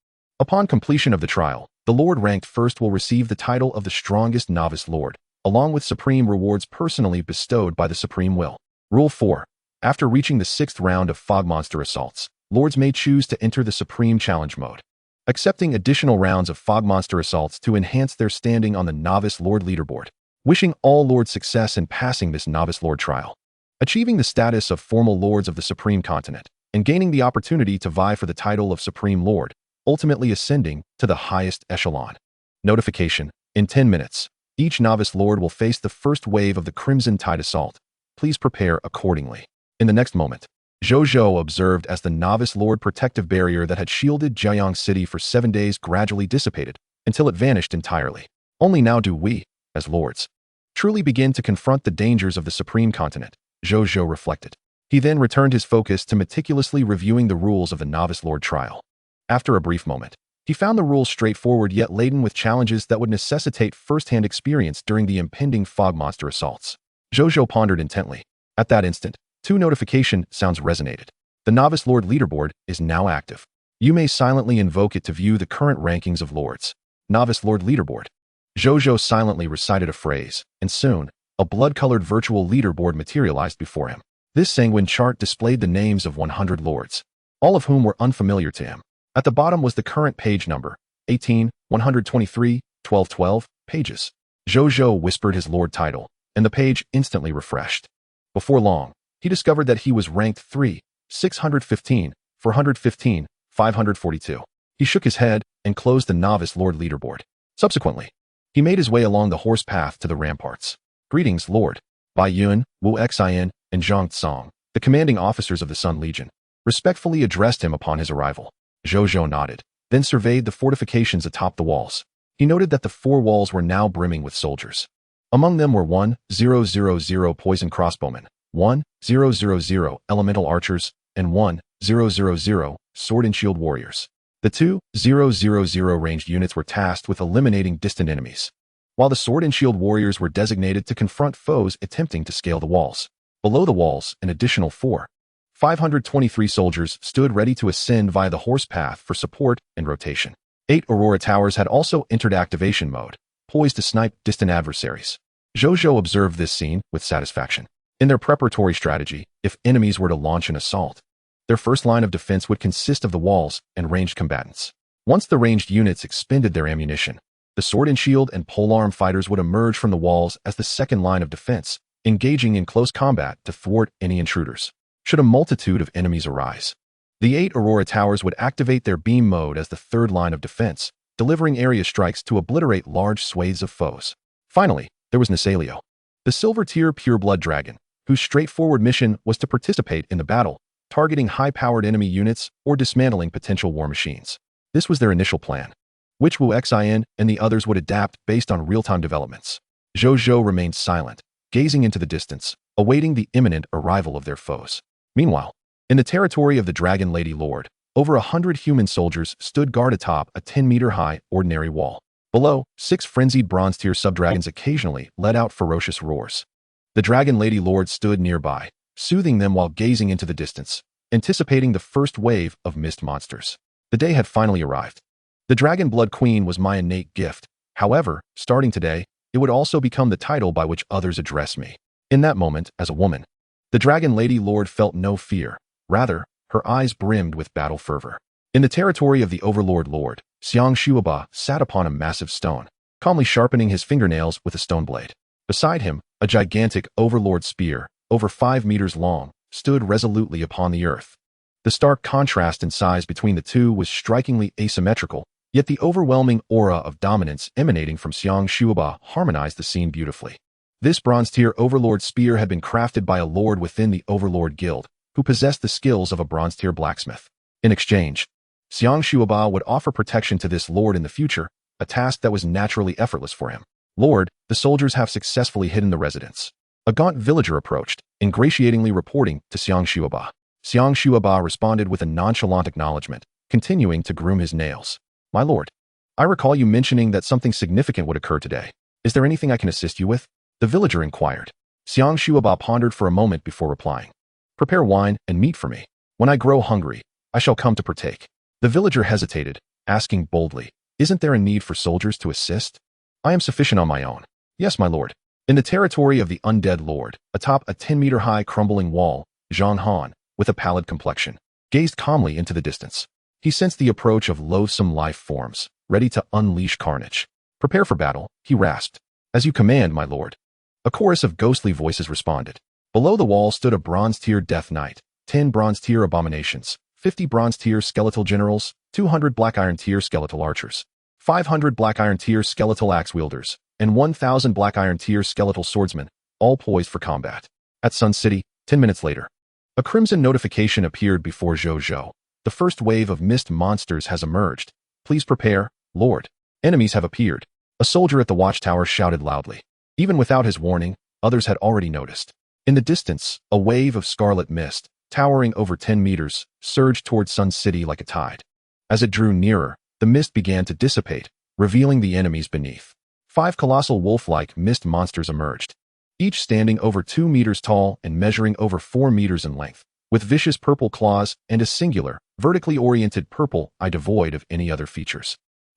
Upon completion of the trial, the Lord ranked first will receive the title of the strongest Novice Lord, along with supreme rewards personally bestowed by the Supreme Will. Rule 4. After reaching the 6th round of fog monster assaults, Lords may choose to enter the Supreme Challenge mode, accepting additional rounds of fog monster assaults to enhance their standing on the Novice Lord leaderboard. Wishing all Lords success in passing this Novice Lord trial, achieving the status of formal Lords of the Supreme Continent, and gaining the opportunity to vie for the title of Supreme Lord, ultimately ascending to the highest echelon. Notification: in 10 minutes, each Novice Lord will face the first wave of the Crimson Tide Assault. Please prepare accordingly. In the next moment, Zhou Zhou observed as the Novice Lord protective barrier that had shielded Jiayang City for 7 days gradually dissipated until it vanished entirely. Only now do we, as Lords, truly begin to confront the dangers of the Supreme Continent, Zhou Zhou reflected. He then returned his focus to meticulously reviewing the rules of the Novice Lord trial. After a brief moment, he found the rules straightforward yet laden with challenges that would necessitate first-hand experience during the impending fog monster assaults. Zhou Zhou pondered intently. At that instant, 2 notification sounds resonated. The Novice Lord leaderboard is now active. You may silently invoke it to view the current rankings of Lords. Novice Lord leaderboard. Zhou Zhou silently recited a phrase, and soon, a blood-colored virtual leaderboard materialized before him. This sanguine chart displayed the names of 100 Lords, all of whom were unfamiliar to him. At the bottom was the current page number, 18, 123, 1212 pages. Zhou Zhou whispered his Lord title, and the page instantly refreshed. Before long, he discovered that he was ranked 3, 615, 415, 542. He shook his head and closed the Novice Lord leaderboard. Subsequently, he made his way along the horse path to the ramparts. Greetings, Lord. Bai Yun, Wu Xin, and Zhang Tsong, the commanding officers of the Sun Legion, respectfully addressed him upon his arrival. Zhou Zhou nodded, then surveyed the fortifications atop the walls. He noted that the 4 walls were now brimming with soldiers. Among them were 1,000 poison crossbowmen, 1,000 elemental archers, and 1,000 sword and shield warriors. The 2,000 ranged units were tasked with eliminating distant enemies, while the sword and shield warriors were designated to confront foes attempting to scale the walls. Below the walls, an additional 523 soldiers stood ready to ascend via the horse path for support and rotation. 8 Aurora Towers had also entered activation mode, poised to snipe distant adversaries. Zhou Zhou observed this scene with satisfaction. In their preparatory strategy, if enemies were to launch an assault, their first line of defense would consist of the walls and ranged combatants. Once the ranged units expended their ammunition, the sword and shield and polearm fighters would emerge from the walls as the second line of defense, engaging in close combat to thwart any intruders. Should a multitude of enemies arise, the 8 Aurora Towers would activate their beam mode as the third line of defense, delivering area strikes to obliterate large swathes of foes. Finally, there was Nasalio, the silver-tier pureblood dragon, whose straightforward mission was to participate in the battle, targeting high-powered enemy units or dismantling potential war machines. This was their initial plan, which Wu Xin and the others would adapt based on real-time developments. Zhou Zhou remained silent, gazing into the distance, awaiting the imminent arrival of their foes. Meanwhile, in the territory of the Dragon Lady Lord, over 100 human soldiers stood guard atop a 10-meter-high ordinary wall. Below, 6 frenzied bronze-tier subdragons occasionally let out ferocious roars. The Dragon Lady Lord stood nearby, soothing them while gazing into the distance, anticipating the first wave of mist monsters. The day had finally arrived. The Dragon Blood Queen was my innate gift. However, starting today, it would also become the title by which others address me. In that moment, as a woman, the Dragon Lady Lord felt no fear. Rather, her eyes brimmed with battle fervor. In the territory of the Overlord Lord, Xiang Shuaba sat upon a massive stone, calmly sharpening his fingernails with a stone blade. Beside him, a gigantic Overlord spear, over 5 meters long, stood resolutely upon the earth. The stark contrast in size between the two was strikingly asymmetrical, yet the overwhelming aura of dominance emanating from Xiang Shuaba harmonized the scene beautifully. This bronze-tier Overlord spear had been crafted by a lord within the Overlord Guild, who possessed the skills of a bronze-tier blacksmith. In exchange, Xiang Shuaba would offer protection to this lord in the future, a task that was naturally effortless for him. Lord, the soldiers have successfully hidden the residence. A gaunt villager approached, ingratiatingly reporting to Xiang Shuaba. Xiang Shuaba responded with a nonchalant acknowledgement, continuing to groom his nails. My lord, I recall you mentioning that something significant would occur today. Is there anything I can assist you with? The villager inquired. Xiang Shuaba pondered for a moment before replying. Prepare wine and meat for me. When I grow hungry, I shall come to partake. The villager hesitated, asking boldly, Isn't there a need for soldiers to assist? I am sufficient on my own. Yes, my lord. In the territory of the undead lord, atop a 10-meter-high crumbling wall, Zhang Han, with a pallid complexion, gazed calmly into the distance. He sensed the approach of loathsome life forms, ready to unleash carnage. Prepare for battle, he rasped. As you command, my lord. A chorus of ghostly voices responded. Below the wall stood a bronze-tier death knight, 10 bronze-tier abominations, 50 bronze-tier skeletal generals, 200 black iron-tier skeletal archers, 500 black iron-tier skeletal axe-wielders, and 1,000 black iron-tier skeletal swordsmen, all poised for combat. At Sun City, 10 minutes later, a crimson notification appeared before Zhou Zhou. The first wave of mist monsters has emerged. Please prepare, Lord. Enemies have appeared. A soldier at the watchtower shouted loudly. Even without his warning, others had already noticed. In the distance, a wave of scarlet mist, towering over 10 meters, surged towards Sun City like a tide. As it drew nearer, the mist began to dissipate, revealing the enemies beneath. 5 colossal wolf-like mist monsters emerged, each standing over 2 meters tall and measuring over 4 meters in length, with vicious purple claws and a singular, vertically oriented purple eye devoid of any other features.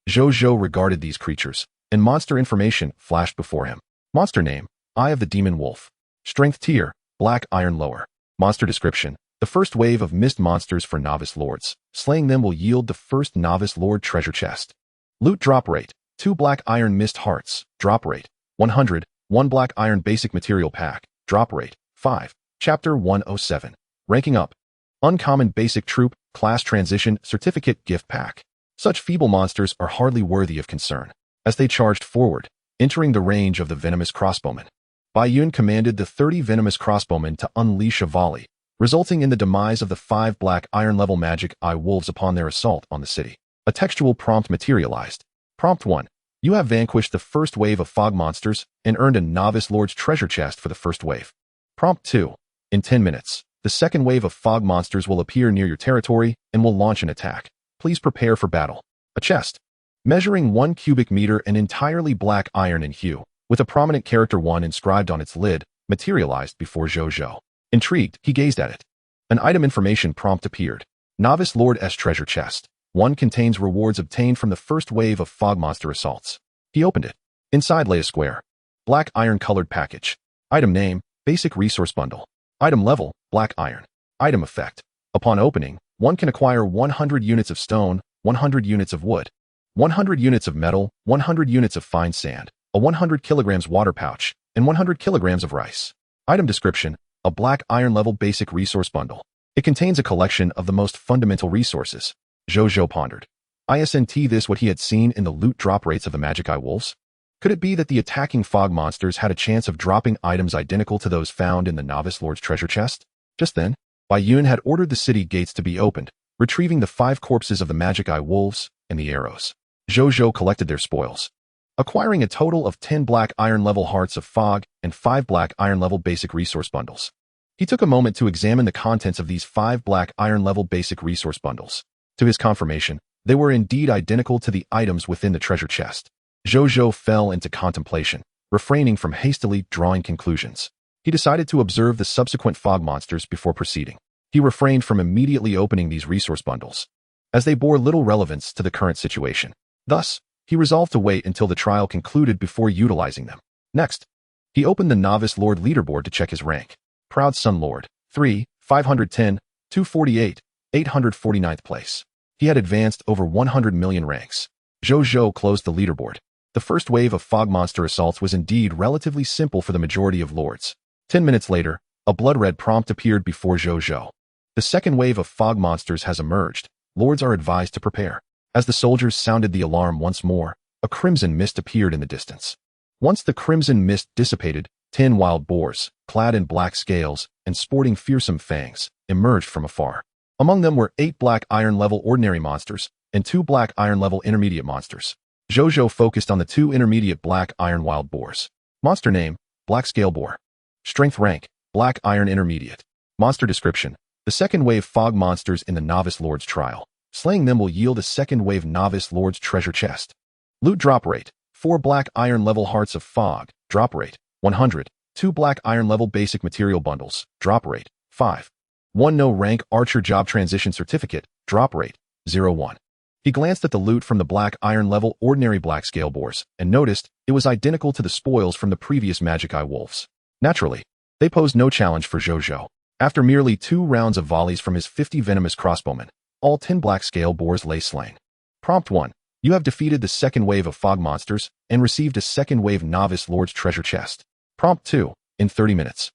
Zhou Zhou regarded these creatures, and monster information flashed before him. Monster name, Eye of the Demon Wolf. Strength tier, Black Iron lower. Monster description, the first wave of mist monsters for novice lords. Slaying them will yield the first novice lord treasure chest. Loot drop rate, 2 black iron mist hearts, drop rate, 100, 1 black iron basic material pack, drop rate, 5. Chapter 107. Ranking up. Uncommon basic troop, class transition, certificate gift pack. Such feeble monsters are hardly worthy of concern. As they charged forward, entering the range of the venomous crossbowmen, Bai Yun commanded the 30 venomous crossbowmen to unleash a volley, resulting in the demise of the 5 black iron-level magic eye wolves upon their assault on the city. A textual prompt materialized. Prompt 1. You have vanquished the first wave of fog monsters and earned a novice lord's treasure chest for the first wave. Prompt 2. In 10 minutes, the second wave of fog monsters will appear near your territory and will launch an attack. Please prepare for battle. A chest, measuring 1 cubic meter and entirely black iron in hue, with a prominent character 1 inscribed on its lid, materialized before Zhou Zhou. Intrigued, he gazed at it. An item information prompt appeared. Novice Lord's treasure chest. 1 contains rewards obtained from the first wave of fog monster assaults. He opened it. Inside lay a square, black iron-colored package. Item name, Basic Resource Bundle. Item level, black iron. Item effect. Upon opening, 1 can acquire 100 units of stone, 100 units of wood, 100 units of metal, 100 units of fine sand, a 100 kilograms water pouch, and 100 kilograms of rice. Item description, a black iron-level basic resource bundle. It contains a collection of the most fundamental resources. Zhou Zhou pondered. Isn't this what he had seen in the loot drop rates of the magic eye wolves? Could it be that the attacking fog monsters had a chance of dropping items identical to those found in the novice lord's treasure chest? Just then, Bai Yun had ordered the city gates to be opened, retrieving the 5 corpses of the magic eye wolves and the arrows. Zhou Zhou collected their spoils, acquiring a total of 10 black iron-level hearts of fog and 5 black iron-level basic resource bundles. He took a moment to examine the contents of these 5 black iron-level basic resource bundles. To his confirmation, they were indeed identical to the items within the treasure chest. Zhou Zhou fell into contemplation, refraining from hastily drawing conclusions. He decided to observe the subsequent fog monsters before proceeding. He refrained from immediately opening these resource bundles, as they bore little relevance to the current situation. Thus, he resolved to wait until the trial concluded before utilizing them. Next, he opened the Novice Lord leaderboard to check his rank. Proud Sun Lord, 3, 510, 248, 849th place. He had advanced over 100 million ranks. Zhou Zhou closed the leaderboard. The first wave of fog monster assaults was indeed relatively simple for the majority of lords. 10 minutes later, a blood-red prompt appeared before Zhou Zhou. The second wave of fog monsters has emerged. Lords are advised to prepare. As the soldiers sounded the alarm once more, a crimson mist appeared in the distance. Once the crimson mist dissipated, 10 wild boars, clad in black scales and sporting fearsome fangs, emerged from afar. Among them were 8 black iron-level ordinary monsters and 2 black iron-level intermediate monsters. Zhou Zhou focused on the 2 intermediate black iron wild boars. Monster name, Black Scale Boar. Strength rank, Black Iron Intermediate. Monster description, the second wave fog monsters in the Novice Lord's trial. Slaying them will yield a second wave Novice Lord's treasure chest. Loot drop rate, 4 black iron level hearts of fog, drop rate, 100. 2 black iron level basic material bundles, drop rate, 5. 1 no rank archer job transition certificate, drop rate, 0.1. He glanced at the loot from the black iron level ordinary black scale boars and noticed it was identical to the spoils from the previous magic eye wolves. Naturally, they posed no challenge for Zhou Zhou. After merely 2 rounds of volleys from his 50 venomous crossbowmen, all 10 black scale boars lay slain. Prompt 1. You have defeated the second wave of fog monsters and received a second wave novice lord's treasure chest. Prompt 2. In 30 minutes.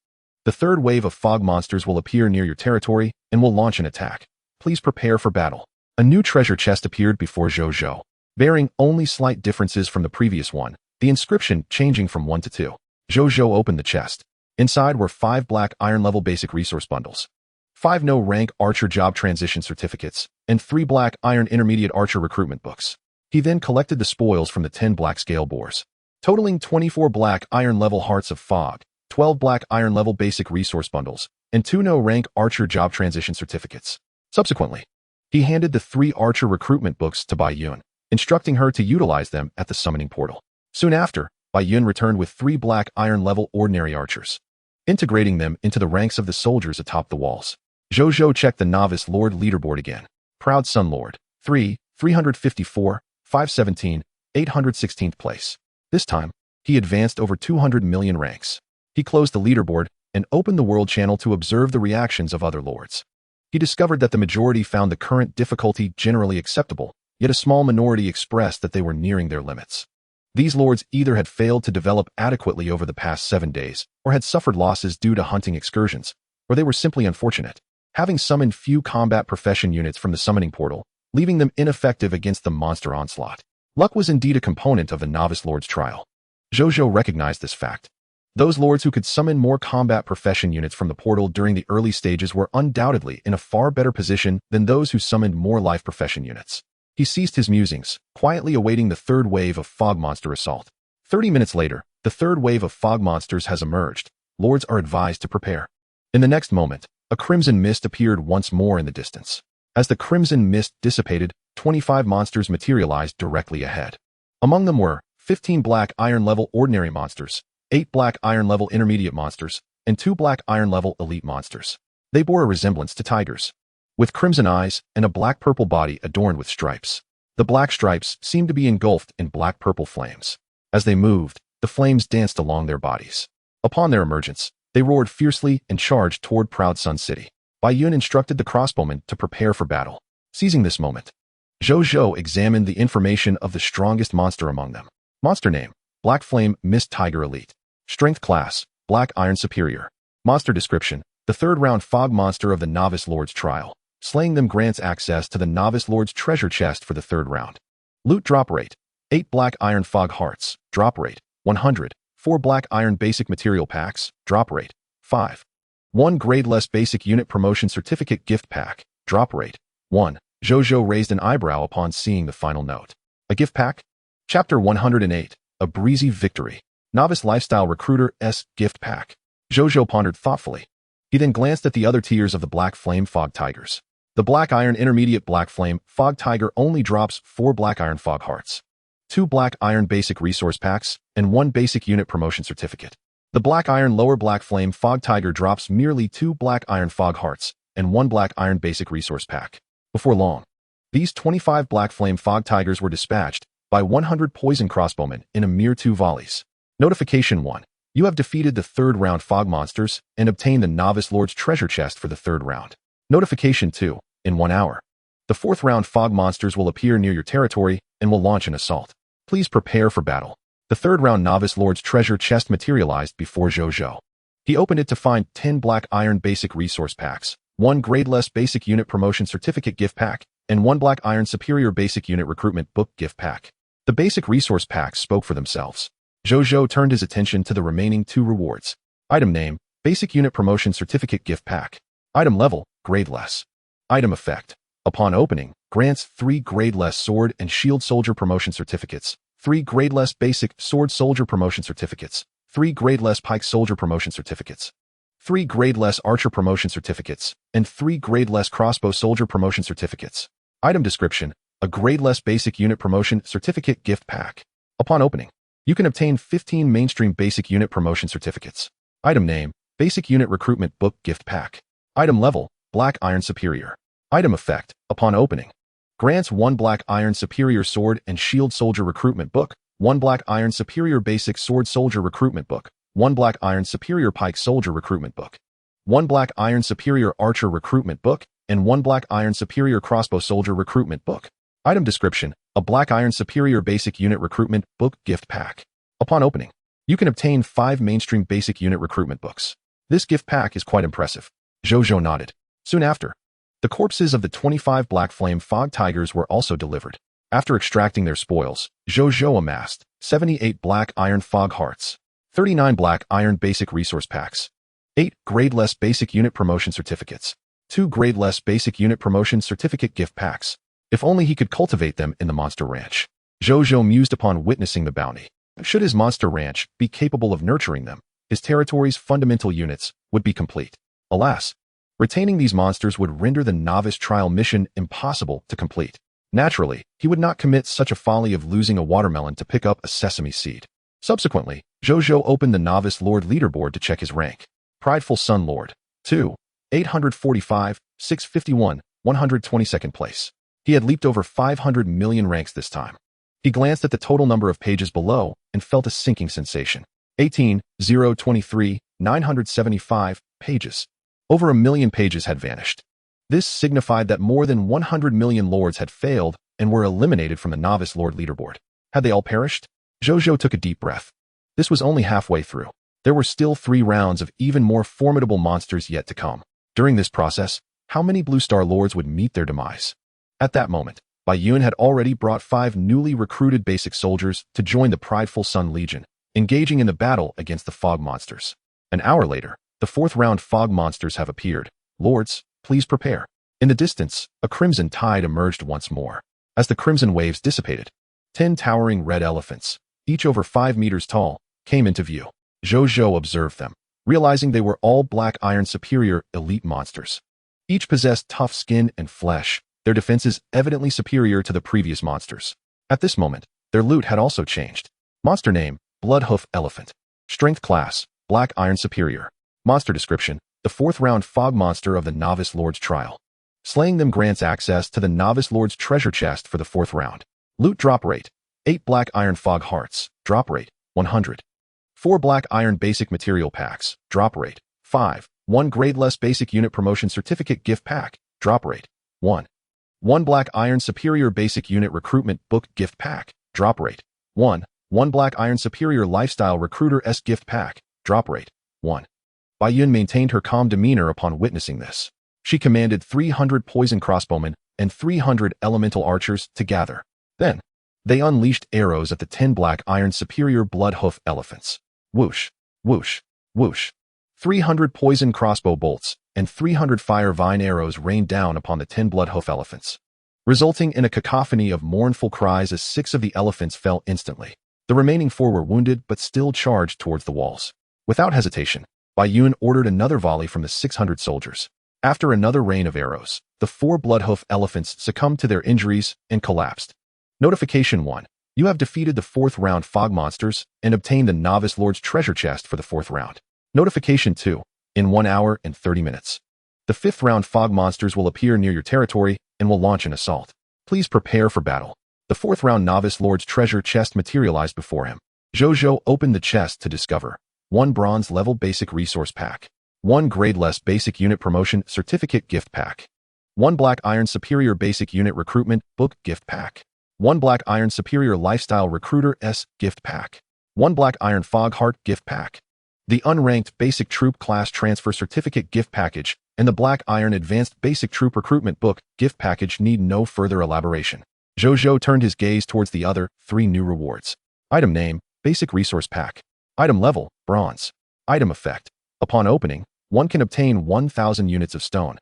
The third wave of fog monsters will appear near your territory and will launch an attack. Please prepare for battle. A new treasure chest appeared before Zhou Zhou, bearing only slight differences from the previous one, the inscription changing from 1 to 2. Zhou Zhou opened the chest. Inside were 5 black iron level basic resource bundles, 5 no rank archer job transition certificates, and 3 black iron intermediate archer recruitment books. He then collected the spoils from the 10 black scale boars, totaling 24 black iron level hearts of fog, 12 black iron level basic resource bundles, and 2 no rank archer job transition certificates. Subsequently, he handed the 3 archer recruitment books to Bai Yun, instructing her to utilize them at the summoning portal. Soon after, Bai Yun returned with 3 black iron level ordinary archers, integrating them into the ranks of the soldiers atop the walls. Zhou Zhou checked the novice lord leaderboard again. Proud Sun Lord, 354, 517, 816th place. This time, he advanced over 200 million ranks. He closed the leaderboard and opened the world channel to observe the reactions of other lords. He discovered that the majority found the current difficulty generally acceptable, yet a small minority expressed that they were nearing their limits. These lords either had failed to develop adequately over the past 7 days, or had suffered losses due to hunting excursions, or they were simply unfortunate, having summoned few combat profession units from the summoning portal, leaving them ineffective against the monster onslaught. Luck was indeed a component of the novice lord's trial. Zhou Zhou recognized this fact. Those lords who could summon more combat profession units from the portal during the early stages were undoubtedly in a far better position than those who summoned more life profession units. He ceased his musings, quietly awaiting the third wave of fog monster assault. 30 minutes later, the third wave of fog monsters has emerged. Lords are advised to prepare. In the next moment, a crimson mist appeared once more in the distance. As the crimson mist dissipated, 25 monsters materialized directly ahead. Among them were 15 black iron level ordinary monsters, 8 black iron level intermediate monsters, and 2 black iron level elite monsters. They bore a resemblance to tigers, with crimson eyes and a black-purple body adorned with stripes. The black stripes seemed to be engulfed in black-purple flames. As they moved, the flames danced along their bodies. Upon their emergence, they roared fiercely and charged toward Proud Sun City. Bai Yun instructed the crossbowmen to prepare for battle. Seizing this moment, Zhou Zhou examined the information of the strongest monster among them. Monster name: Black Flame Mist Tiger Elite. Strength class: Black Iron Superior. Monster description: the third round fog monster of the Novice Lord's trial. Slaying them grants access to the Novice Lord's treasure chest for the third round. Loot drop rate: 8 black iron fog hearts, drop rate 100. 4 black iron basic material packs, drop rate 5. 1 grade-less basic unit promotion certificate gift pack, drop rate 1. Zhou Zhou raised an eyebrow upon seeing the final note. A gift pack? Chapter 108, A Breezy Victory. Novice Lifestyle Recruiter S gift pack. Zhou Zhou pondered thoughtfully. He then glanced at the other tiers of the Black Flame Fog Tigers. The Black Iron Intermediate Black Flame Fog Tiger only drops 4 Black Iron Fog Hearts, 2 Black Iron Basic Resource Packs, and 1 Basic Unit Promotion Certificate. The Black Iron Lower Black Flame Fog Tiger drops merely 2 Black Iron Fog Hearts and 1 Black Iron Basic Resource Pack. Before long, these 25 Black Flame Fog Tigers were dispatched by 100 poison crossbowmen in a mere 2 volleys. Notification 1. You have defeated the third round fog monsters and obtained the Novice Lord's treasure chest for the third round. Notification 2. In 1 hour, the fourth round fog monsters will appear near your territory and will launch an assault. Please prepare for battle. The third round Novice Lord's treasure chest materialized before Zhou Zhou. He opened it to find 10 Black Iron Basic Resource Packs, 1 Grade-less Basic Unit Promotion Certificate Gift Pack, and 1 Black Iron Superior Basic Unit Recruitment Book Gift Pack. The Basic Resource Packs spoke for themselves. Zhou Zhou turned his attention to the remaining 2 rewards. Item name: Basic Unit Promotion Certificate Gift Pack. Item level: Grade-less. Item effect: upon opening, grants 3 Grade-less Sword and Shield Soldier Promotion Certificates, 3 Grade-less Basic Sword Soldier Promotion Certificates, 3 Grade-less Pike Soldier Promotion Certificates, 3 Grade-less Archer Promotion Certificates, and 3 Grade-less Crossbow Soldier Promotion Certificates. Item description: a Grade-less Basic Unit Promotion Certificate Gift Pack. Upon opening, You can obtain 15 mainstream basic unit promotion certificates. Item name, Basic Unit Recruitment Book Gift Pack. Item level, Black Iron Superior. Item effect, upon opening. Grants 1 Black Iron Superior Sword and Shield Soldier Recruitment Book, 1 Black Iron Superior Basic Sword Soldier Recruitment Book, 1 Black Iron Superior Pike Soldier Recruitment Book, 1 Black Iron Superior Archer Recruitment Book, and 1 Black Iron Superior Crossbow Soldier Recruitment Book. Item description, a Black Iron Superior Basic Unit Recruitment Book Gift Pack. Upon opening, you can obtain 5 mainstream basic unit recruitment books. This gift pack is quite impressive. Zhou Zhou nodded. Soon after, the corpses of the 25 Black Flame Fog Tigers were also delivered. After extracting their spoils, Zhou Zhou amassed 78 Black Iron Fog Hearts, 39 Black Iron Basic Resource Packs, 8 Grade-less Basic Unit Promotion Certificates, 2 Grade-less Basic Unit Promotion Certificate Gift Packs. If only he could cultivate them in the Monster Ranch. Zhou Zhou mused upon witnessing the bounty. Should his Monster Ranch be capable of nurturing them, his territory's fundamental units would be complete. Alas, retaining these monsters would render the novice trial mission impossible to complete. Naturally, he would not commit such a folly of losing a watermelon to pick up a sesame seed. Subsequently, Zhou Zhou opened the Novice Lord leaderboard to check his rank. Prideful Sun Lord. 2. 845, 651, 122nd place. He had leaped over 500 million ranks this time. He glanced at the total number of pages below and felt a sinking sensation. 18,023, 975 pages. Over 1 million pages had vanished. This signified that more than 100 million lords had failed and were eliminated from the Novice Lord leaderboard. Had they all perished? Zhou Zhou took a deep breath. This was only halfway through. There were still 3 rounds of even more formidable monsters yet to come. During this process, how many Blue Star Lords would meet their demise? At that moment, Bai Yun had already brought 5 newly recruited basic soldiers to join the Prideful Sun Legion, engaging in the battle against the fog monsters. An hour later, the 4th round fog monsters have appeared. Lords, please prepare. In the distance, a crimson tide emerged once more. As the crimson waves dissipated, 10 towering red elephants, each over 5 meters tall, came into view. Zhou Zhou observed them, realizing they were all Black Iron Superior elite monsters. Each possessed tough skin and flesh, their defenses evidently superior to the previous monsters. At this moment, their loot had also changed. Monster name, Bloodhoof Elephant. Strength class, Black Iron Superior. Monster description, the 4th round fog monster of the Novice Lord's trial. Slaying them grants access to the Novice Lord's treasure chest for the 4th round. Loot drop rate, 8 Black Iron Fog Hearts, drop rate, 100. 4 Black Iron Basic Material Packs, drop rate, 5. 1 Grade-less Basic Unit Promotion Certificate Gift Pack, drop rate, 1. 1 Black Iron Superior Basic Unit Recruitment Book Gift Pack, drop rate, 1. 1 Black Iron Superior Lifestyle Recruiter S Gift Pack, drop rate, 1. Bai Yun maintained her calm demeanor upon witnessing this. She commanded 300 poison crossbowmen and 300 elemental archers to gather. Then, they unleashed arrows at the 10 Black Iron Superior Bloodhoof Elephants. Whoosh, whoosh, whoosh. 300 poison crossbow bolts and 300 fire vine arrows rained down upon the 10 Bloodhoof Elephants, resulting in a cacophony of mournful cries as 6 of the elephants fell instantly. The remaining 4 were wounded but still charged towards the walls. Without hesitation, Bai Yun ordered another volley from the 600 soldiers. After another rain of arrows, the 4 Bloodhoof Elephants succumbed to their injuries and collapsed. Notification 1. You have defeated the 4th round fog monsters and obtained the Novice Lord's treasure chest for the 4th round. Notification 2. In 1 hour and 30 minutes. The 5th round fog monsters will appear near your territory and will launch an assault. Please prepare for battle. The 4th round Novice Lord's treasure chest materialized before him. Zhou Zhou opened the chest to discover 1 Bronze Level Basic Resource Pack, 1 Grade-less Basic Unit Promotion Certificate Gift Pack, 1 Black Iron Superior Basic Unit Recruitment Book Gift Pack, 1 Black Iron Superior Lifestyle Recruiter S Gift Pack, 1 Black Iron Fog Heart Gift Pack, the Unranked Basic Troop Class Transfer Certificate Gift Package, and the Black Iron Advanced Basic Troop Recruitment Book Gift Package need no further elaboration. Zhou Zhou turned his gaze towards the other 3 new rewards. Item name, Basic Resource Pack. Item level, Bronze. Item effect. Upon opening, one can obtain 1,000 units of stone,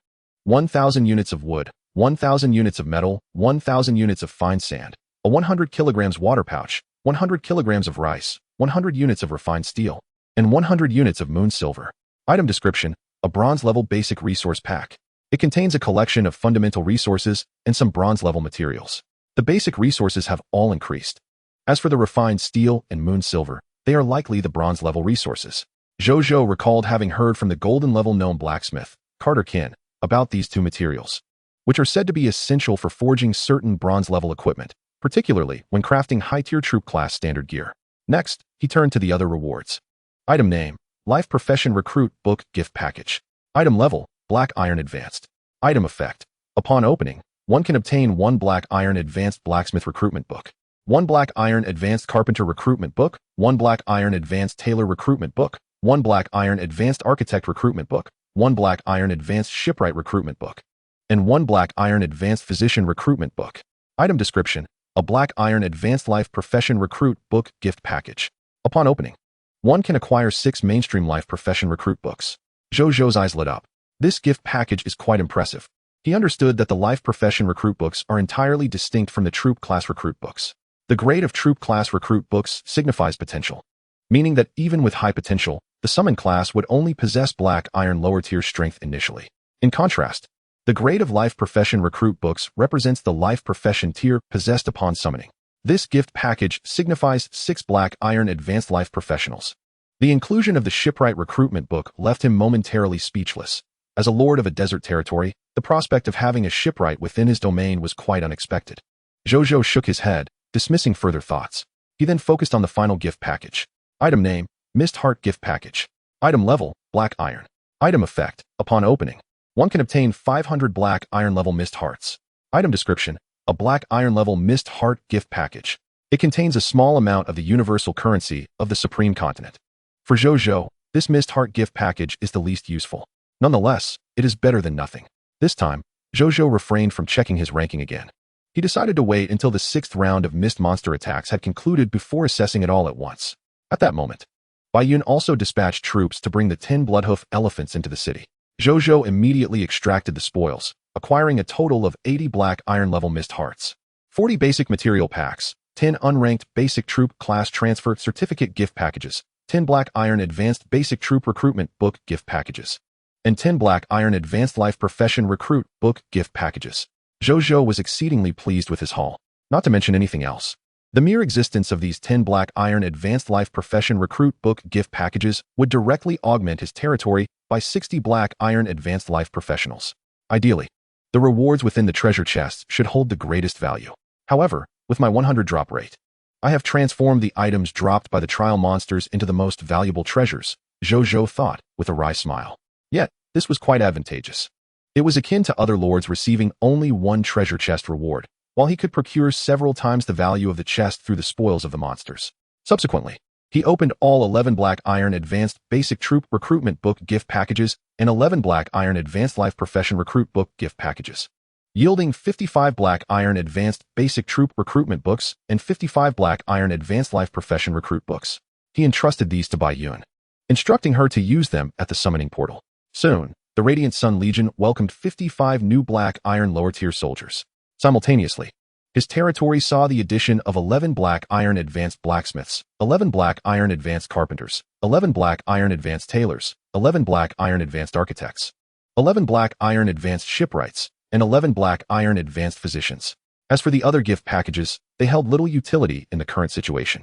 1,000 units of wood, 1,000 units of metal, 1,000 units of fine sand, a 100 kilograms water pouch, 100 kilograms of rice, 100 units of refined steel, and 100 units of moon silver. Item description, a bronze-level basic resource pack. It contains a collection of fundamental resources and some bronze-level materials. The basic resources have all increased. As for the refined steel and moon silver, they are likely the bronze-level resources. Zhou Zhou recalled having heard from the golden-level gnome blacksmith, Carter Kin, about these two materials, which are said to be essential for forging certain bronze-level equipment, particularly when crafting high-tier troop class standard gear. Next, he turned to the other rewards. Item name: Life Profession Recruit Book Gift Package. Item level: Black Iron Advanced. Item effect: upon opening, one can obtain 1 Black Iron Advanced Blacksmith Recruitment Book, 1 Black Iron Advanced Carpenter Recruitment Book, 1 Black Iron Advanced Tailor Recruitment Book, 1 Black Iron Advanced Architect Recruitment Book, 1 Black Iron Advanced Shipwright Recruitment Book, and 1 Black Iron Advanced Physician Recruitment Book. Item description: a Black Iron Advanced Life Profession Recruit Book Gift Package. Upon opening, one can acquire 6 mainstream life profession recruit books. Zhou Zhou's eyes lit up. This gift package is quite impressive. He understood that the life profession recruit books are entirely distinct from the troop class recruit books. The grade of troop class recruit books signifies potential, meaning that even with high potential, the summon class would only possess Black Iron lower tier strength initially. In contrast, the grade of life profession recruit books represents the life profession tier possessed upon summoning. This gift package signifies 6 Black Iron advanced life professionals. The inclusion of the shipwright recruitment book left him momentarily speechless. As a lord of a desert territory, the prospect of having a shipwright within his domain was quite unexpected. Zhou Zhou shook his head, dismissing further thoughts. He then focused on the final gift package. Item name: Mist Heart Gift Package. Item level: Black Iron. Item effect: upon opening, one can obtain 500 Black Iron level Mist Hearts. Item description: a Black Iron level Mist Heart Gift Package. It contains a small amount of the universal currency of the Supreme Continent. For Zhou Zhou, this Mist Heart Gift Package is the least useful. Nonetheless, it is better than nothing. This time, Zhou Zhou refrained from checking his ranking again. He decided to wait until the 6th round of mist monster attacks had concluded before assessing it all at once. At that moment, Bai Yun also dispatched troops to bring the 10 bloodhoof elephants into the city. Zhou Zhou immediately extracted the spoils, acquiring a total of 80 Black Iron level Mist Hearts, 40 basic material packs, 10 unranked basic troop class transfer certificate gift packages, 10 Black Iron advanced basic troop recruitment book gift packages, and 10 Black Iron advanced life profession recruit book gift packages. Zhou Zhou was exceedingly pleased with his haul, not to mention anything else. The mere existence of these 10 Black Iron advanced life profession recruit book gift packages would directly augment his territory by 60 Black Iron advanced life professionals. Ideally, the rewards within the treasure chests should hold the greatest value. However, with my 100 drop rate, I have transformed the items dropped by the trial monsters into the most valuable treasures, Zhou Zhou thought, with a wry smile. Yet, this was quite advantageous. It was akin to other lords receiving only 1 treasure chest reward, while he could procure several times the value of the chest through the spoils of the monsters. Subsequently, he opened all 11 Black Iron Advanced Basic Troop Recruitment Book gift packages and 11 Black Iron Advanced Life Profession Recruit Book gift packages, yielding 55 Black Iron Advanced Basic Troop Recruitment Books and 55 Black Iron Advanced Life Profession Recruit Books. He entrusted these to Bai Yun, instructing her to use them at the summoning portal. Soon, the Radiant Sun Legion welcomed 55 new Black Iron lower-tier soldiers. Simultaneously, his territory saw the addition of 11 Black Iron Advanced Blacksmiths, 11 Black Iron Advanced Carpenters, 11 Black Iron Advanced Tailors, 11 Black Iron Advanced Architects, 11 Black Iron Advanced Shipwrights, and 11 Black Iron Advanced Physicians. As for the other gift packages, they held little utility in the current situation.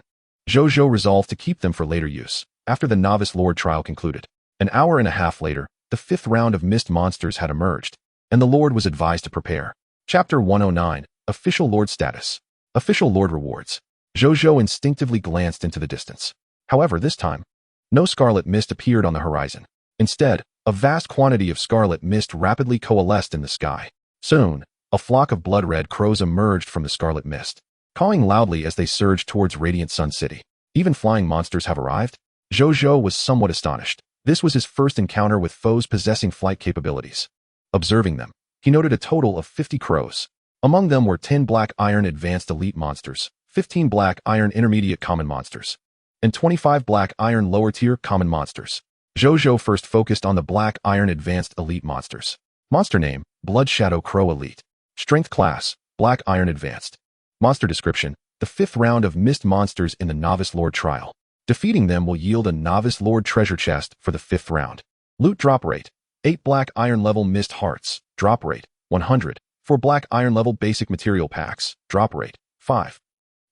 Zhou Zhou resolved to keep them for later use, after the Novice Lord trial concluded. An hour and a half later, the 5th round of Mist Monsters had emerged, and the Lord was advised to prepare. Chapter 109, Official Lord Status. Official Lord Rewards. Zhou Zhou instinctively glanced into the distance. However, this time, no scarlet mist appeared on the horizon. Instead, a vast quantity of scarlet mist rapidly coalesced in the sky. Soon, a flock of blood-red crows emerged from the scarlet mist, cawing loudly as they surged towards Radiant Sun City. Even flying monsters have arrived? Zhou Zhou was somewhat astonished. This was his first encounter with foes possessing flight capabilities. Observing them, he noted a total of 50 crows. Among them were 10 Black Iron Advanced Elite Monsters, 15 Black Iron Intermediate Common Monsters, and 25 Black Iron Lower Tier Common Monsters. Zhou Zhou first focused on the Black Iron Advanced Elite Monsters. Monster name: Blood Shadow Crow Elite. Strength class: Black Iron Advanced. Monster description: the 5th round of Mist Monsters in the Novice Lord Trial. Defeating them will yield a Novice Lord treasure chest for the 5th round. Loot drop rate: 8 Black Iron level Mist Hearts. Drop rate: 100. 4 Black Iron level Basic Material Packs. Drop rate: 5.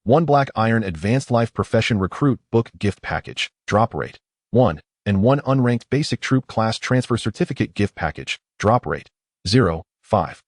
1 Black Iron Advanced Life Profession Recruit Book Gift Package, drop rate, 1, and 1 Unranked Basic Troop Class Transfer Certificate Gift Package, drop rate, 0, 5.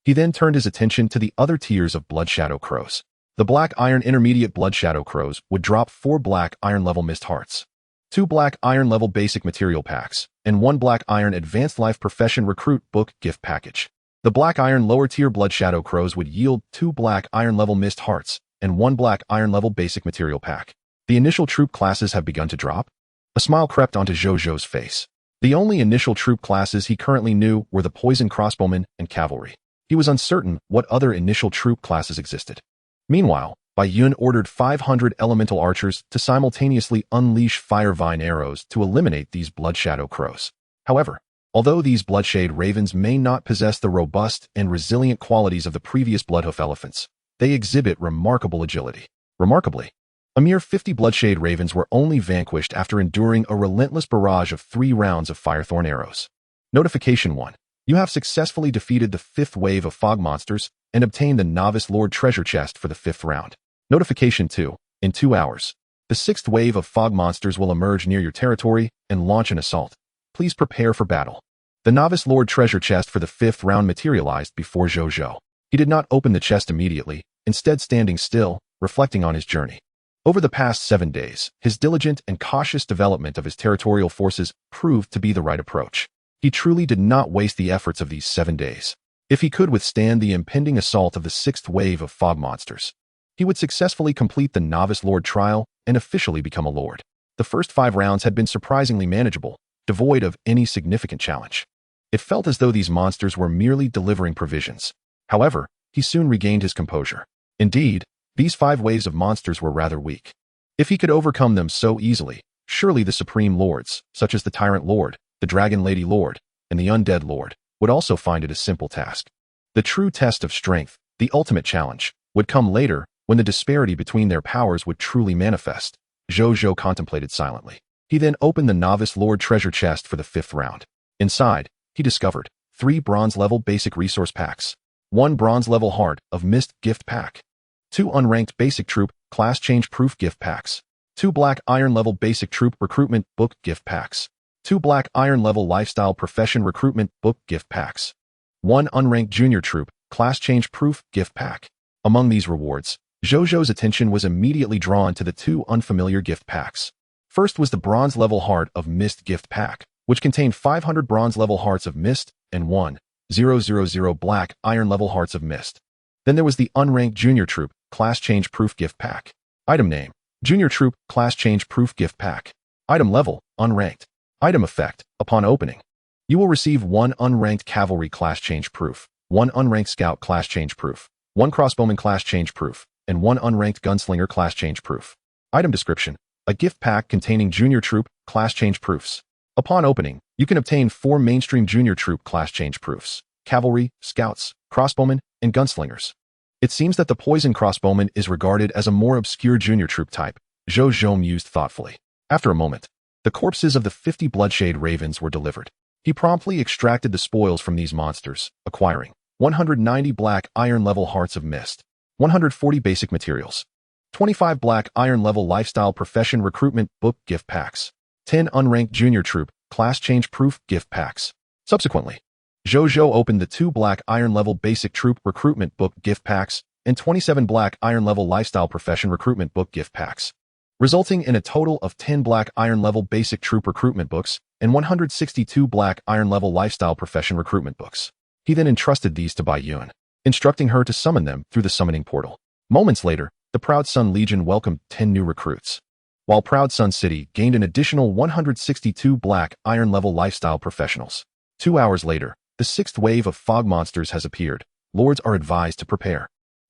He then turned his attention to the other tiers of Blood Shadow Crows. The Black Iron Intermediate Blood Shadow Crows would drop 4 Black Iron Level Mist Hearts, 2 Black Iron Level Basic Material Packs, and 1 Black Iron Advanced Life Profession Recruit Book Gift Package. The Black Iron Lower Tier Blood Shadow Crows would yield 2 Black Iron Level Mist Hearts and 1 Black Iron Level Basic Material Pack. The initial troop classes have begun to drop. A smile crept onto Zhou Zhou's face. The only initial troop classes he currently knew were the Poison Crossbowmen and Cavalry. He was uncertain what other initial troop classes existed. Meanwhile, Bai Yun ordered 500 elemental archers to simultaneously unleash fire vine arrows to eliminate these Blood Shadow Crows. However, although these Bloodshade Ravens may not possess the robust and resilient qualities of the previous Bloodhoof elephants, they exhibit remarkable agility. Remarkably, a mere 50 Bloodshade Ravens were only vanquished after enduring a relentless barrage of 3 rounds of Firethorn arrows. Notification 1. You have successfully defeated the 5th wave of fog monsters and obtained the Novice Lord treasure chest for the 5th round. Notification 2. In 2 hours, the 6th wave of fog monsters will emerge near your territory and launch an assault. Please prepare for battle. The Novice Lord treasure chest for the 5th round materialized before Zhou Zhou. He did not open the chest immediately, instead standing still, reflecting on his journey. Over the past 7 days, his diligent and cautious development of his territorial forces proved to be the right approach. He truly did not waste the efforts of these 7 days. If he could withstand the impending assault of the 6th wave of fog monsters, he would successfully complete the Novice Lord trial and officially become a lord. The first 5 rounds had been surprisingly manageable, devoid of any significant challenge. It felt as though these monsters were merely delivering provisions. However, he soon regained his composure. Indeed, these 5 waves of monsters were rather weak. If he could overcome them so easily, surely the Supreme Lords, such as the Tyrant Lord, the Dragon Lady Lord, and the Undead Lord, would also find it a simple task. The true test of strength, the ultimate challenge, would come later when the disparity between their powers would truly manifest. Zhou Zhou contemplated silently. He then opened the Novice Lord treasure chest for the 5th round. Inside, he discovered 3 bronze-level basic resource packs, 1 bronze-level Heart of Mist gift pack, 2 unranked basic troop class change-proof gift packs, 2 black iron-level basic troop recruitment book gift packs, 2 black iron-level lifestyle profession recruitment book gift packs, 1 unranked junior troop class change-proof gift pack. Among these rewards, Zhou Zhou's attention was immediately drawn to the 2 unfamiliar gift packs. First was the bronze-level Heart of Mist gift pack, which contained 500 bronze-level Hearts of Mist and 1,000 black iron-level Hearts of Mist. Then there was the unranked junior troop class change-proof gift pack. Item name: Junior Troop class change-proof gift pack. Item level: unranked. Item effect: upon opening, you will receive 1 unranked cavalry class change-proof, 1 unranked scout class change-proof, 1 crossbowman class change-proof, and 1 unranked gunslinger class change-proof. Item description: a gift pack containing junior troop class change-proofs. Upon opening, you can obtain 4 mainstream junior troop class change-proofs: cavalry, scouts, crossbowmen, and gunslingers. It seems that the poison crossbowman is regarded as a more obscure junior troop type, Zhou Zhou mused thoughtfully. After a moment, the corpses of the 50 Bloodshade Ravens were delivered. He promptly extracted the spoils from these monsters, acquiring 190 black iron-level Hearts of Mist, 140 basic materials, 25 black iron-level lifestyle profession recruitment book gift packs, 10 unranked junior troop class change-proof gift packs. Subsequently, Zhou Zhou opened the 2 black iron-level basic troop recruitment book gift packs and 27 black iron-level lifestyle profession recruitment book gift packs, resulting in a total of 10 black iron-level basic troop recruitment books and 162 black iron-level lifestyle profession recruitment books. He then entrusted these to Bai Yun, instructing her to summon them through the summoning portal. Moments later, the Proud Sun Legion welcomed 10 new recruits, while Proud Sun City gained an additional 162 black iron-level lifestyle professionals. 2 hours later, the 6th wave of fog monsters has appeared. Lords are advised to prepare.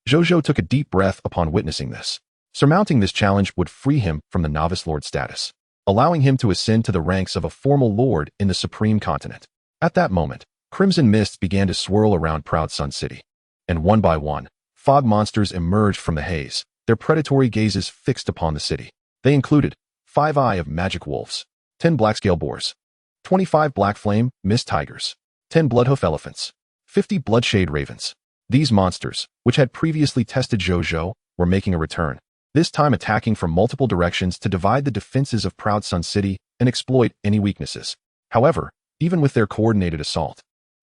Zhou Zhou took a deep breath upon witnessing this. Surmounting this challenge would free him from the Novice Lord status, allowing him to ascend to the ranks of a formal lord in the Supreme Continent. At that moment, crimson mists began to swirl around Proud Sun City, and one by one, fog monsters emerged from the haze, their predatory gazes fixed upon the city. They included 5 Eye of Magic Wolves, 10 Blackscale Boars, 25 Black Flame Mist Tigers, 10 Bloodhoof Elephants, 50 Bloodshade Ravens. These monsters, which had previously tested Zhou Zhou, were making a return. this time attacking from multiple directions to divide the defenses of Proud Sun City and exploit any weaknesses. However, even with their coordinated assault,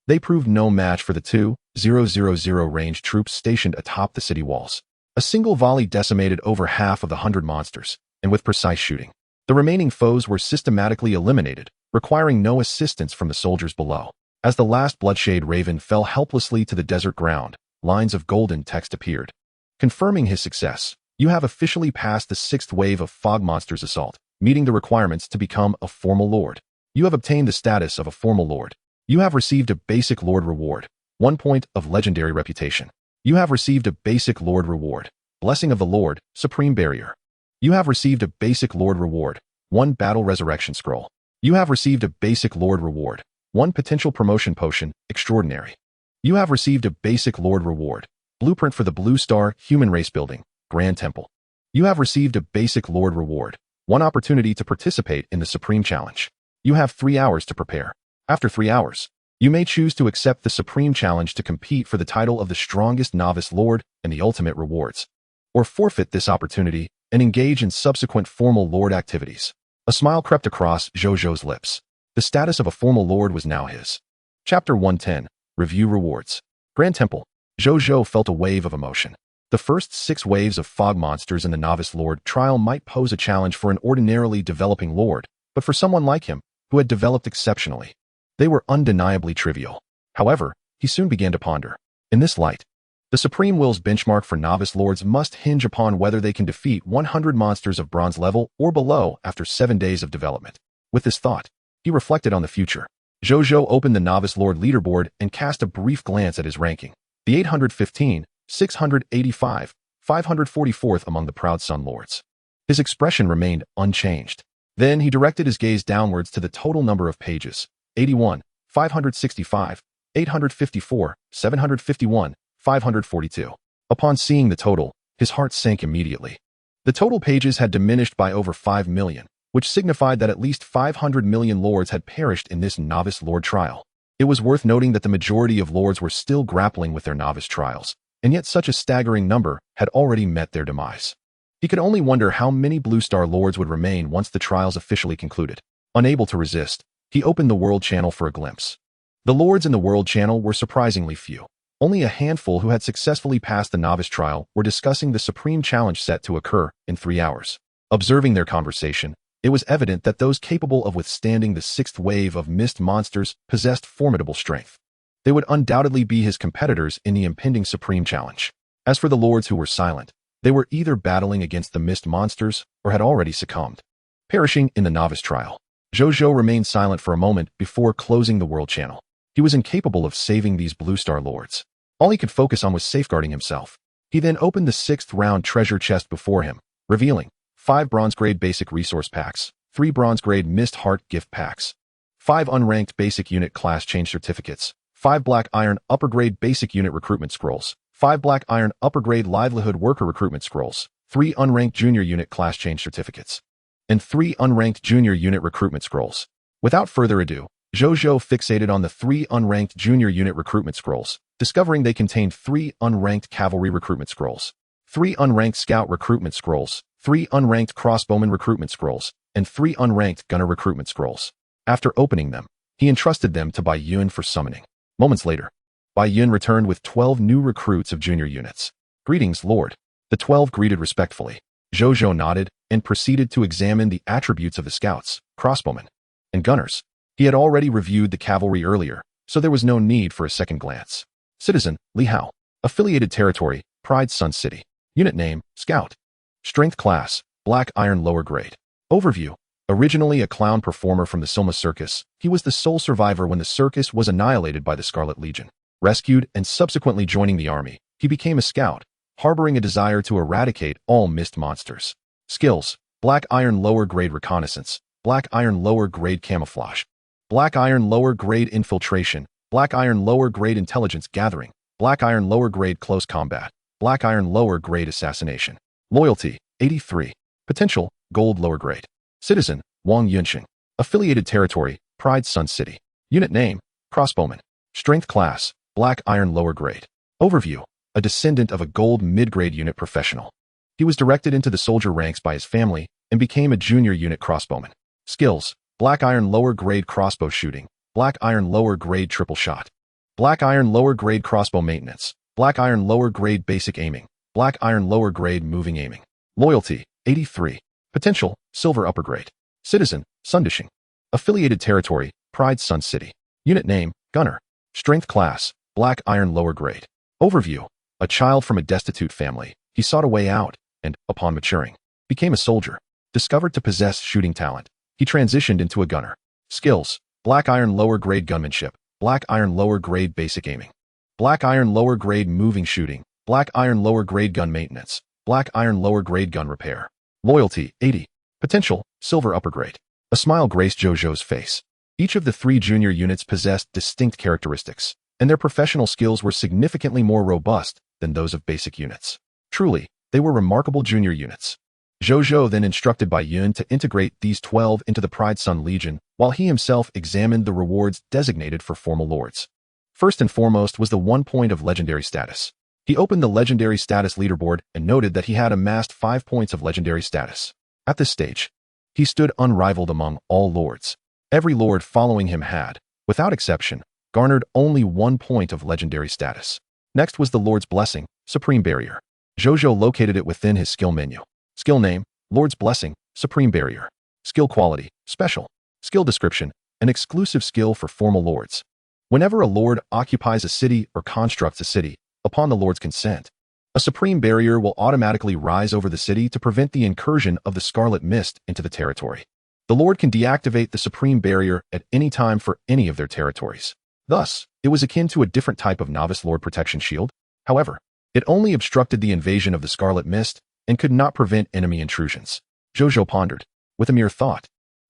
they proved no match for the 2,000 range troops stationed atop the city walls. A single volley decimated over half of the 100 monsters, and with precise shooting, the remaining foes were systematically eliminated, requiring no assistance from the soldiers below. As the last bloodshade raven fell helplessly to the desert ground, lines of golden text appeared, confirming his success. You have officially passed the 6th wave of fog monsters assault, meeting the requirements to become a formal lord. You have obtained the status of a formal lord. You have received a basic lord reward, 1 point of legendary reputation. You have received a basic lord reward, blessing of the Lord, supreme barrier. You have received a basic lord reward, 1 battle resurrection scroll. You have received a basic lord reward, 1 potential promotion potion, extraordinary. You have received a basic lord reward, blueprint for the Blue Star Human Race Building, Grand Temple. You have received a basic lord reward, 1 opportunity to participate in the Supreme Challenge. You have 3 hours to prepare. After 3 hours, you may choose to accept the Supreme Challenge to compete for the title of the strongest novice lord and the ultimate rewards, or forfeit this opportunity and engage in subsequent formal lord activities. A smile crept across Zhou Zhou's lips. The status of a formal lord was now his. Chapter 110, Review Rewards. Grand Temple. Zhou Zhou felt a wave of emotion. The first 6 waves of fog monsters in the novice lord trial might pose a challenge for an ordinarily developing lord, but for someone like him, who had developed exceptionally, they were undeniably trivial. However, he soon began to ponder. In this light, the Supreme Will's benchmark for novice lords must hinge upon whether they can defeat 100 monsters of bronze level or below after 7 days of development. With this thought, he reflected on the future. Zhou Zhou opened the novice lord leaderboard and cast a brief glance at his ranking. The 815, 685, 544th among the Proud Sun Lords. His expression remained unchanged. Then he directed his gaze downwards to the total number of pages. 81, 565, 854, 751, 542. Upon seeing the total, his heart sank immediately. The total pages had diminished by over 5 million, which signified that at least 500 million lords had perished in this novice lord trial. It was worth noting that the majority of lords were still grappling with their novice trials, and yet such a staggering number had already met their demise. He could only wonder how many Blue Star lords would remain once the trials officially concluded. Unable to resist, he opened the World Channel for a glimpse. The lords in the World Channel were surprisingly few. Only a handful who had successfully passed the novice trial were discussing the Supreme Challenge set to occur in 3 hours. Observing their conversation, it was evident that those capable of withstanding the 6th wave of mist monsters possessed formidable strength. They would undoubtedly be his competitors in the impending Supreme Challenge. As for the lords who were silent, they were either battling against the mist monsters or had already succumbed, perishing in the novice trial. Zhou Zhou remained silent for a moment before closing the World Channel. He was incapable of saving these Blue Star lords. All he could focus on was safeguarding himself. He then opened the 6th round treasure chest before him, revealing 5 bronze-grade basic resource packs, 3 bronze-grade Mist Heart gift packs, 5 unranked basic unit class change certificates, 5 black iron upper-grade basic unit recruitment scrolls, 5 black iron upper-grade livelihood worker recruitment scrolls, 3 unranked junior unit class change certificates, and 3 unranked junior unit recruitment scrolls. Without further ado, Zhou Zhou fixated on the 3 unranked junior unit recruitment scrolls, discovering they contained 3 unranked cavalry recruitment scrolls, 3 unranked scout recruitment scrolls, 3 unranked crossbowman recruitment scrolls, and 3 unranked gunner recruitment scrolls. After opening them, he entrusted them to Bai Yun for summoning. Moments later, Bai Yun returned with 12 new recruits of junior units. "Greetings, Lord." The 12 greeted respectfully. Zhou Zhou nodded and proceeded to examine the attributes of the scouts, crossbowmen, and gunners. He had already reviewed the cavalry earlier, so there was no need for a second glance. Citizen, Li Hao. Affiliated territory, Pride Sun City. Unit name, Scout. Strength class, Black Iron lower grade. Overview. Originally a clown performer from the Silma Circus, he was the sole survivor when the circus was annihilated by the Scarlet Legion. Rescued and subsequently joining the army, he became a scout, harboring a desire to eradicate all mist monsters. Skills, Black Iron lower grade reconnaissance, Black Iron lower grade camouflage, Black Iron lower grade infiltration, Black Iron lower grade intelligence gathering, Black Iron lower grade close combat, Black Iron lower grade assassination. Loyalty, 83. Potential, Gold lower grade. Citizen, Wang Yunxing. Affiliated territory, Pride Sun City. Unit name, Crossbowman. Strength class, Black Iron lower grade. Overview. A descendant of a gold mid-grade unit professional. He was directed into the soldier ranks by his family and became a junior unit crossbowman. Skills: Black Iron lower grade crossbow shooting, Black Iron lower grade triple shot, Black Iron lower grade crossbow maintenance, Black Iron lower grade basic aiming, Black Iron lower grade moving aiming. Loyalty: 83. Potential: Silver upper grade. Citizen: Sundishing. Affiliated territory: Pride Sun City. Unit name: Gunner. Strength class: Black Iron lower grade. Overview: A child from a destitute family, he sought a way out and, upon maturing, became a soldier. Discovered to possess shooting talent, he transitioned into a gunner. Skills: Black Iron lower grade gunmanship, Black Iron lower grade basic aiming, Black Iron lower grade moving shooting, Black Iron lower grade gun maintenance, Black Iron lower grade gun repair. Loyalty: 80. Potential: Silver upper grade. A smile graced Zhou Zhou's face. Each of the 3 junior units possessed distinct characteristics, and their professional skills were significantly more robust than those of basic units. Truly, they were remarkable junior units. Zhou Zhou then instructed Bai Yun to integrate these 12 into the Pride Sun Legion, while he himself examined the rewards designated for formal lords. First and foremost was the 1 point of legendary status. He opened the legendary status leaderboard and noted that he had amassed 5 points of legendary status. At this stage, he stood unrivaled among all lords. Every lord following him had, without exception, garnered only 1 point of legendary status. Next was the Lord's Blessing, Supreme Barrier. Zhou Zhou located it within his skill menu. Skill name: Lord's Blessing, Supreme Barrier. Skill quality: Special. Skill description: An exclusive skill for formal lords. Whenever a lord occupies a city or constructs a city, upon the lord's consent, a supreme barrier will automatically rise over the city to prevent the incursion of the Scarlet Mist into the territory. The lord can deactivate the supreme barrier at any time for any of their territories. Thus, it was akin to a different type of novice lord protection shield. However, it only obstructed the invasion of the Scarlet Mist and could not prevent enemy intrusions. Zhou Zhou pondered. With a mere thought,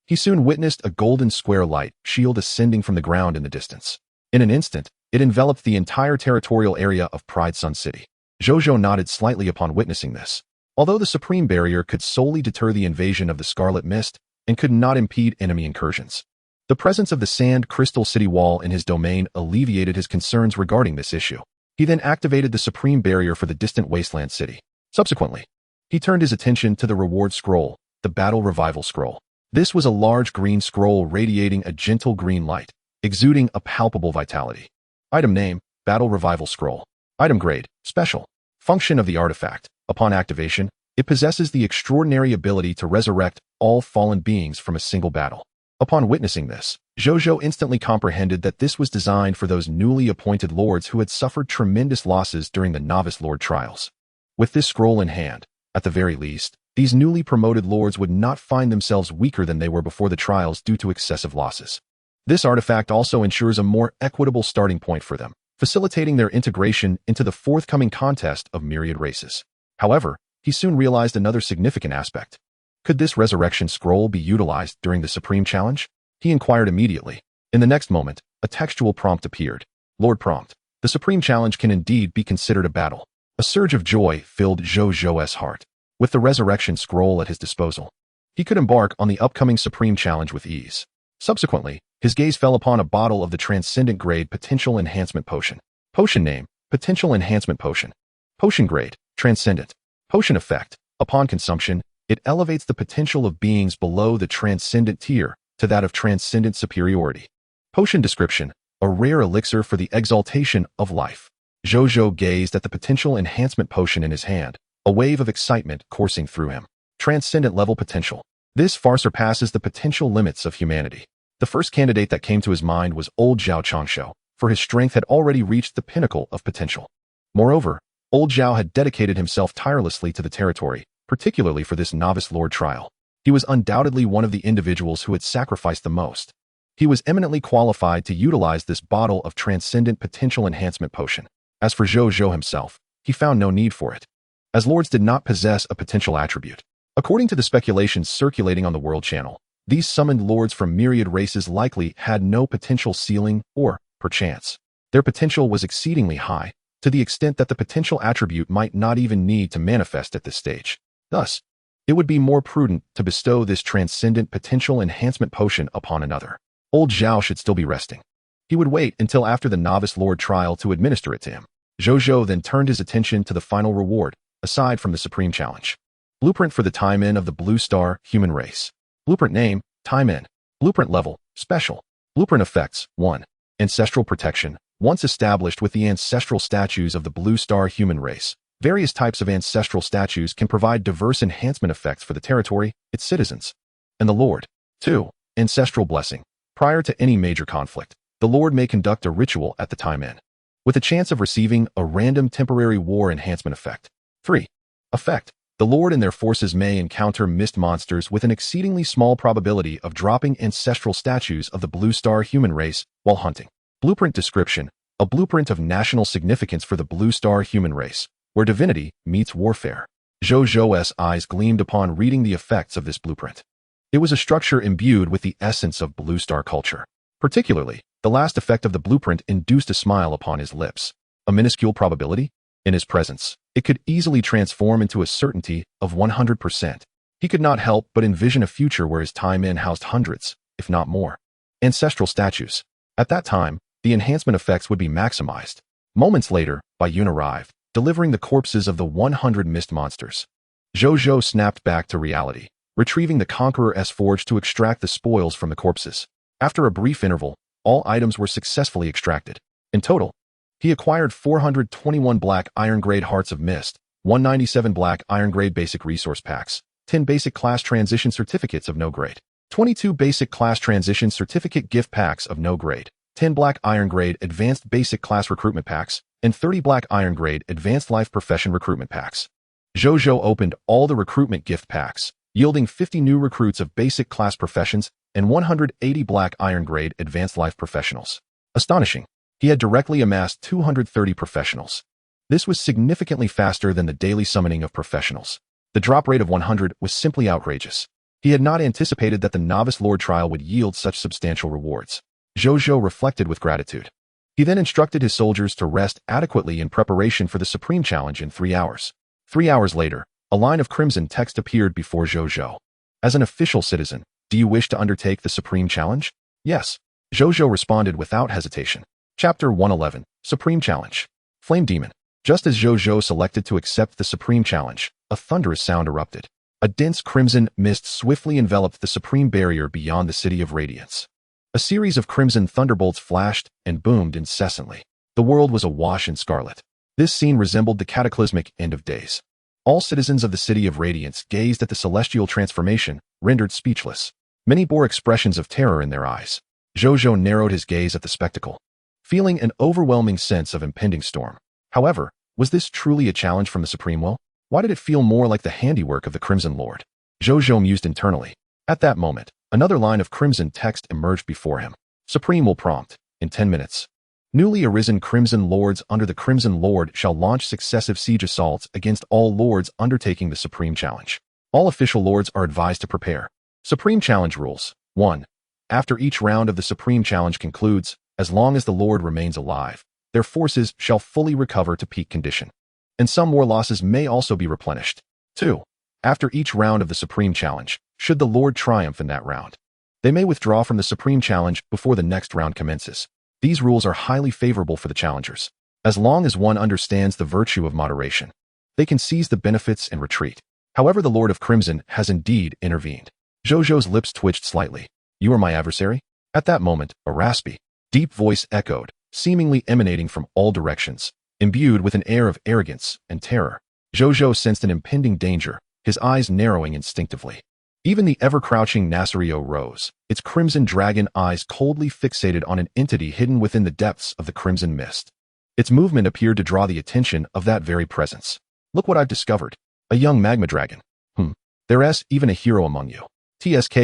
he soon witnessed a golden square light shield ascending from the ground in the distance. In an instant, it enveloped the entire territorial area of Pride Sun City. Zhou Zhou nodded slightly upon witnessing this. Although the Supreme Barrier could solely deter the invasion of the Scarlet Mist and could not impede enemy incursions, the presence of the Sand Crystal City Wall in his domain alleviated his concerns regarding this issue. He then activated the Supreme Barrier for the distant Wasteland City. Subsequently, he turned his attention to the reward scroll, the Battle Revival Scroll. This was a large green scroll radiating a gentle green light, exuding a palpable vitality. Item name: Battle Revival Scroll. Item grade: Special. Function of the artifact: Upon activation, it possesses the extraordinary ability to resurrect all fallen beings from a single battle. Upon witnessing this, Zhou Zhou instantly comprehended that this was designed for those newly appointed lords who had suffered tremendous losses during the novice lord trials. With this scroll in hand, at the very least, these newly promoted lords would not find themselves weaker than they were before the trials due to excessive losses. This artifact also ensures a more equitable starting point for them, facilitating their integration into the forthcoming contest of myriad races. However, he soon realized another significant aspect. Could this resurrection scroll be utilized during the Supreme Challenge? He inquired immediately. In the next moment, a textual prompt appeared. Lord Prompt: The Supreme Challenge can indeed be considered a battle. A surge of joy filled Zhou Zhou's heart. With the resurrection scroll at his disposal, he could embark on the upcoming Supreme Challenge with ease. Subsequently, his gaze fell upon a bottle of the Transcendent Grade Potential Enhancement Potion. Potion name: Potential Enhancement Potion. Potion grade: Transcendent. Potion effect: Upon consumption, it elevates the potential of beings below the Transcendent tier to that of Transcendent superiority. Potion description: A rare elixir for the exaltation of life. Zhou Zhou gazed at the potential enhancement potion in his hand, a wave of excitement coursing through him. Transcendent level potential. This far surpasses the potential limits of humanity. The first candidate that came to his mind was old Zhao Changshou, for his strength had already reached the pinnacle of potential. Moreover, old Zhao had dedicated himself tirelessly to the territory, particularly for this novice lord trial. He was undoubtedly one of the individuals who had sacrificed the most. He was eminently qualified to utilize this bottle of Transcendent Potential Enhancement Potion. As for Zhou Zhou himself, he found no need for it, as lords did not possess a potential attribute. According to the speculations circulating on the World Channel, these summoned lords from myriad races likely had no potential ceiling or, perchance, their potential was exceedingly high, to the extent that the potential attribute might not even need to manifest at this stage. Thus, it would be more prudent to bestow this Transcendent Potential Enhancement Potion upon another. Old Zhao should still be resting. He would wait until after the novice lord trial to administer it to him. Zhou Zhou then turned his attention to the final reward, aside from the Supreme Challenge. Blueprint for the time-in of the Blue Star human race. Blueprint name, time-in. Blueprint level, special. Blueprint effects, 1. Ancestral protection. Once established with the ancestral statues of the Blue Star human race, various types of ancestral statues can provide diverse enhancement effects for the territory, its citizens, and the Lord. 2. Ancestral blessing. Prior to any major conflict, the Lord may conduct a ritual at the time-in, with a chance of receiving a random temporary war enhancement effect. 3. Effect. The Lord and their forces may encounter mist monsters with an exceedingly small probability of dropping ancestral statues of the Blue Star human race while hunting. Blueprint description. A blueprint of national significance for the Blue Star human race, where divinity meets warfare. Zhou Zhou's eyes gleamed upon reading the effects of this blueprint. It was a structure imbued with the essence of Blue Star culture. Particularly, the last effect of the blueprint induced a smile upon his lips. A minuscule probability? In his presence, it could easily transform into a certainty of 100%. He could not help but envision a future where his time-in housed hundreds, if not more, ancestral statues. At that time, the enhancement effects would be maximized. Moments later, Bayun arrived, delivering the corpses of the 100 mist monsters. Zhou Zhou snapped back to reality, retrieving the Conqueror's forge to extract the spoils from the corpses. After a brief interval, all items were successfully extracted. In total, he acquired 421 black iron-grade Hearts of Mist, 197 black iron-grade basic resource packs, 10 basic class transition certificates of no grade, 22 basic class transition certificate gift packs of no grade, 10 black iron-grade advanced basic class recruitment packs, and 30 black iron-grade advanced life profession recruitment packs. Zhou Zhou opened all the recruitment gift packs, yielding 50 new recruits of basic class professions and 180 black iron-grade advanced life professionals. Astonishing. He had directly amassed 230 professionals. This was significantly faster than the daily summoning of professionals. The drop rate of 100 was simply outrageous. He had not anticipated that the Novice Lord trial would yield such substantial rewards. Zhou Zhou reflected with gratitude. He then instructed his soldiers to rest adequately in preparation for the Supreme Challenge in 3 hours. 3 hours later, a line of crimson text appeared before Zhou Zhou. As an official citizen, do you wish to undertake the Supreme Challenge? Yes. Zhou Zhou responded without hesitation. Chapter 111, Supreme Challenge. Flame Demon. Just as Zhou Zhou selected to accept the Supreme Challenge, a thunderous sound erupted. A dense crimson mist swiftly enveloped the supreme barrier beyond the City of Radiance. A series of crimson thunderbolts flashed and boomed incessantly. The world was awash in scarlet. This scene resembled the cataclysmic end of days. All citizens of the City of Radiance gazed at the celestial transformation, rendered speechless. Many bore expressions of terror in their eyes. Zhou Zhou narrowed his gaze at the spectacle, feeling an overwhelming sense of impending storm. However, was this truly a challenge from the Supreme Will? Why did it feel more like the handiwork of the Crimson Lord? Zhou Zhou mused internally. At that moment, another line of crimson text emerged before him. Supreme Will prompt. In 10 minutes. Newly arisen Crimson Lords under the Crimson Lord shall launch successive siege assaults against all lords undertaking the Supreme Challenge. All official lords are advised to prepare. Supreme Challenge rules. 1. After each round of the Supreme Challenge concludes, as long as the Lord remains alive, their forces shall fully recover to peak condition, and some war losses may also be replenished. 2. After each round of the Supreme Challenge, should the Lord triumph in that round, they may withdraw from the Supreme Challenge before the next round commences. These rules are highly favorable for the challengers. As long as one understands the virtue of moderation, they can seize the benefits and retreat. However, the Lord of Crimson has indeed intervened. Zhou Zhou's lips twitched slightly. You are my adversary? At that moment, a raspy, deep voice echoed, seemingly emanating from all directions, imbued with an air of arrogance and terror. Zhou Zhou sensed an impending danger, his eyes narrowing instinctively. Even the ever-crouching Nasrio rose, its crimson dragon eyes coldly fixated on an entity hidden within the depths of the crimson mist. Its movement appeared to draw the attention of that very presence. Look what I've discovered. A young magma dragon. There's even a hero among you. TSK,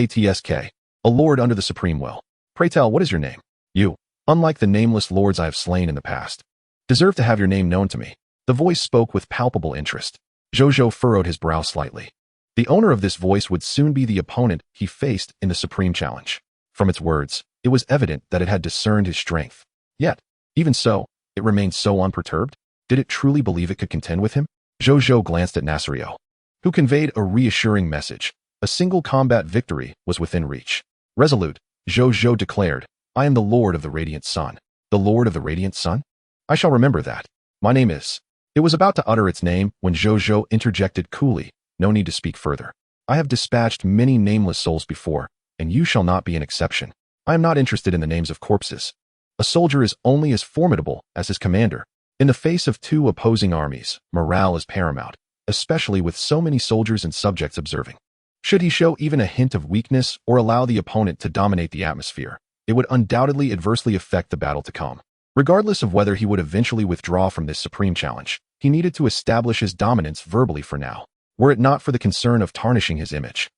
a lord under the Supreme Will. Pray tell, what is your name? You, unlike the nameless lords I have slain in the past, deserve to have your name known to me. The voice spoke with palpable interest. Zhou Zhou furrowed his brow slightly. The owner of this voice would soon be the opponent he faced in the Supreme Challenge. From its words, it was evident that it had discerned his strength. Yet, even so, it remained so unperturbed. Did it truly believe it could contend with him? Zhou Zhou glanced at Nasrio, who conveyed a reassuring message. A single combat victory was within reach. Resolute, Zhou Zhou declared, I am the Lord of the Radiant Sun. The Lord of the Radiant Sun? I shall remember that. My name is It was about to utter its name when Zhou Zhou interjected coolly, "No need to speak further. I have dispatched many nameless souls before, and you shall not be an exception. I am not interested in the names of corpses. A soldier is only as formidable as his commander. In the face of two opposing armies, morale is paramount, especially with so many soldiers and subjects observing. Should he show even a hint of weakness or allow the opponent to dominate the atmosphere, it would undoubtedly adversely affect the battle to come. Regardless of whether he would eventually withdraw from this supreme challenge, he needed to establish his dominance verbally for now, were it not for the concern of tarnishing his image.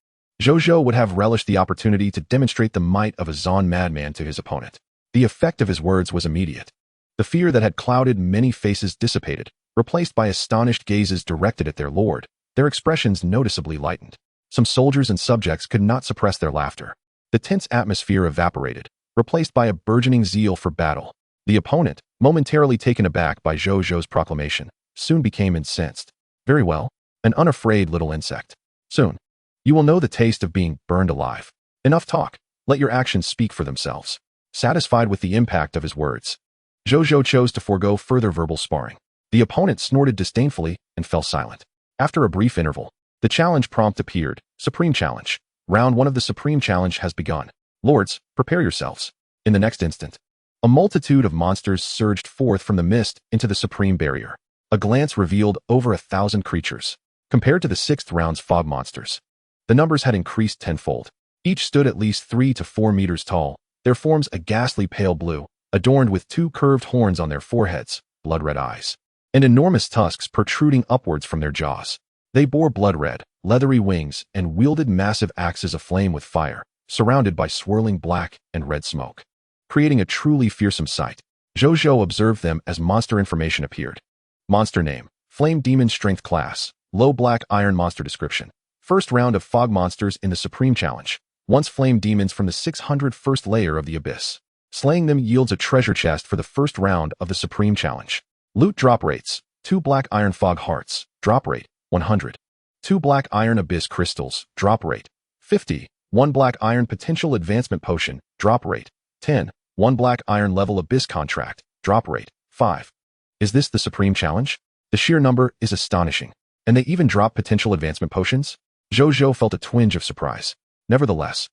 Zhou Zhou would have relished the opportunity to demonstrate the might of a Zon madman to his opponent. The effect of his words was immediate. The fear that had clouded many faces dissipated, replaced by astonished gazes directed at their lord. Their expressions noticeably lightened. Some soldiers and subjects could not suppress their laughter. The tense atmosphere evaporated, replaced by a burgeoning zeal for battle. The opponent, momentarily taken aback by Zhou Zhou's proclamation, soon became incensed. "Very well, an unafraid little insect. Soon, you will know the taste of being burned alive. Enough talk, let your actions speak for themselves." Satisfied with the impact of his words, Zhou Zhou chose to forego further verbal sparring. The opponent snorted disdainfully and fell silent. After a brief interval, the challenge prompt appeared. Supreme Challenge. Round 1 of the Supreme Challenge has begun. Lords, prepare yourselves. In the next instant, a multitude of monsters surged forth from the mist into the Supreme Barrier. A glance revealed over 1,000 creatures. Compared to the 6th round's fog monsters, the numbers had increased tenfold. Each stood at least 3 to 4 meters tall, their forms a ghastly pale blue, adorned with 2 curved horns on their foreheads, blood-red eyes, and enormous tusks protruding upwards from their jaws. They bore blood-red, leathery wings and wielded massive axes aflame with fire, surrounded by swirling black and red smoke, creating a truly fearsome sight. Zhou Zhou observed them as monster information appeared. Monster name: Flame Demon Strength Class, Low Black Iron Monster Description. First round of fog monsters in the Supreme Challenge. Once flame demons from the 601st layer of the Abyss. Slaying them yields a treasure chest for the first round of the Supreme Challenge. Loot drop rates: 2 Black Iron Fog Hearts, drop rate 100. 2 Black Iron Abyss Crystals, drop rate 50. 1 Black Iron Potential Advancement Potion, drop rate 10. 1 Black Iron Level Abyss Contract, drop rate 5. Is this the Supreme Challenge? The sheer number is astonishing. And they even drop potential advancement potions? Zhou Zhou felt a twinge of surprise. Nevertheless,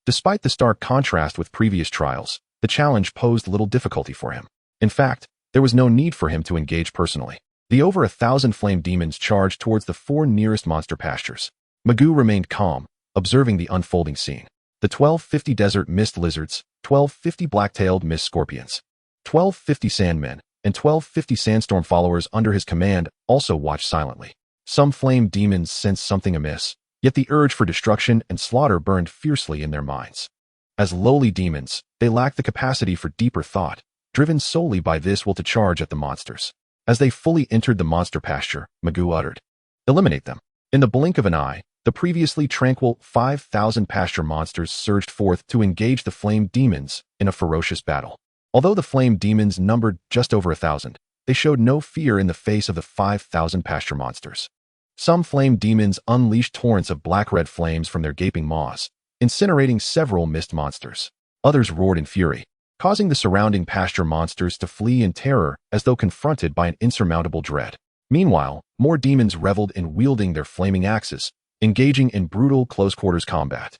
despite the stark contrast with previous trials, the challenge posed little difficulty for him. In fact, there was no need for him to engage personally. The over 1,000 flame demons charged towards the 4 nearest monster pastures. Magoo remained calm, observing the unfolding scene. The 1250 desert mist lizards, 1250 black-tailed mist scorpions, 1250 sandmen, and 1250 sandstorm followers under his command also watched silently. Some flame demons sensed something amiss, yet the urge for destruction and slaughter burned fiercely in their minds. As lowly demons, they lacked the capacity for deeper thought, driven solely by this will to charge at the monsters. As they fully entered the monster pasture, Magoo uttered, "Eliminate them." In the blink of an eye, the previously tranquil 5,000 pasture monsters surged forth to engage the flame demons in a ferocious battle. Although the flame demons numbered just over 1,000, they showed no fear in the face of the 5,000 pasture monsters. Some flame demons unleashed torrents of black-red flames from their gaping maws, incinerating several mist monsters. Others roared in fury, causing the surrounding pasture monsters to flee in terror as though confronted by an insurmountable dread. Meanwhile, more demons reveled in wielding their flaming axes, engaging in brutal close-quarters combat.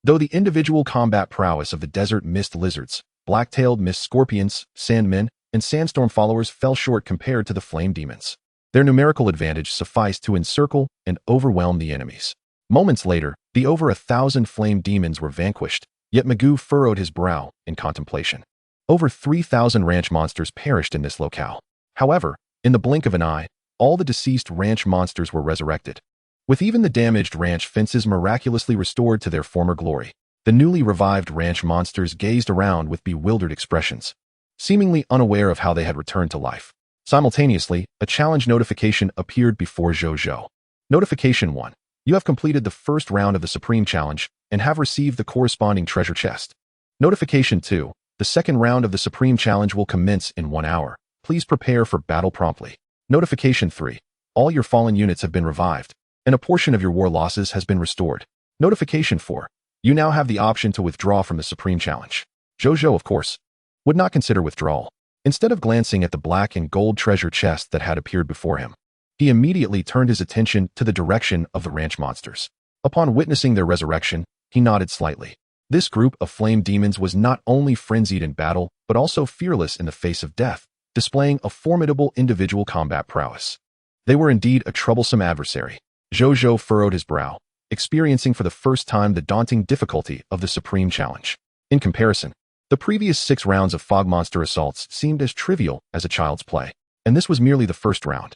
Though the individual combat prowess of the desert mist lizards, black-tailed mist scorpions, sandmen, and sandstorm followers fell short compared to the flame demons, their numerical advantage sufficed to encircle and overwhelm the enemies. Moments later, the over 1,000 flame demons were vanquished, yet Magoo furrowed his brow in contemplation. Over 3,000 ranch monsters perished in this locale. However, in the blink of an eye, all the deceased ranch monsters were resurrected. With even the damaged ranch fences miraculously restored to their former glory, the newly revived ranch monsters gazed around with bewildered expressions, seemingly unaware of how they had returned to life. Simultaneously, a challenge notification appeared before Zhou Zhou. Notification 1. You have completed the first round of the Supreme Challenge and have received the corresponding treasure chest. Notification 2. The second round of the Supreme Challenge will commence in 1 hour. Please prepare for battle promptly. Notification 3. All your fallen units have been revived, and a portion of your war losses has been restored. Notification 4. You now have the option to withdraw from the Supreme Challenge. Zhou Zhou, of course, would not consider withdrawal. Instead of glancing at the black and gold treasure chest that had appeared before him, he immediately turned his attention to the direction of the ranch monsters. Upon witnessing their resurrection, he nodded slightly. This group of flame demons was not only frenzied in battle, but also fearless in the face of death, displaying a formidable individual combat prowess. They were indeed a troublesome adversary. Zhou Zhou furrowed his brow, experiencing for the first time the daunting difficulty of the supreme challenge. In comparison, the previous 6 rounds of fog monster assaults seemed as trivial as a child's play, and this was merely the first round.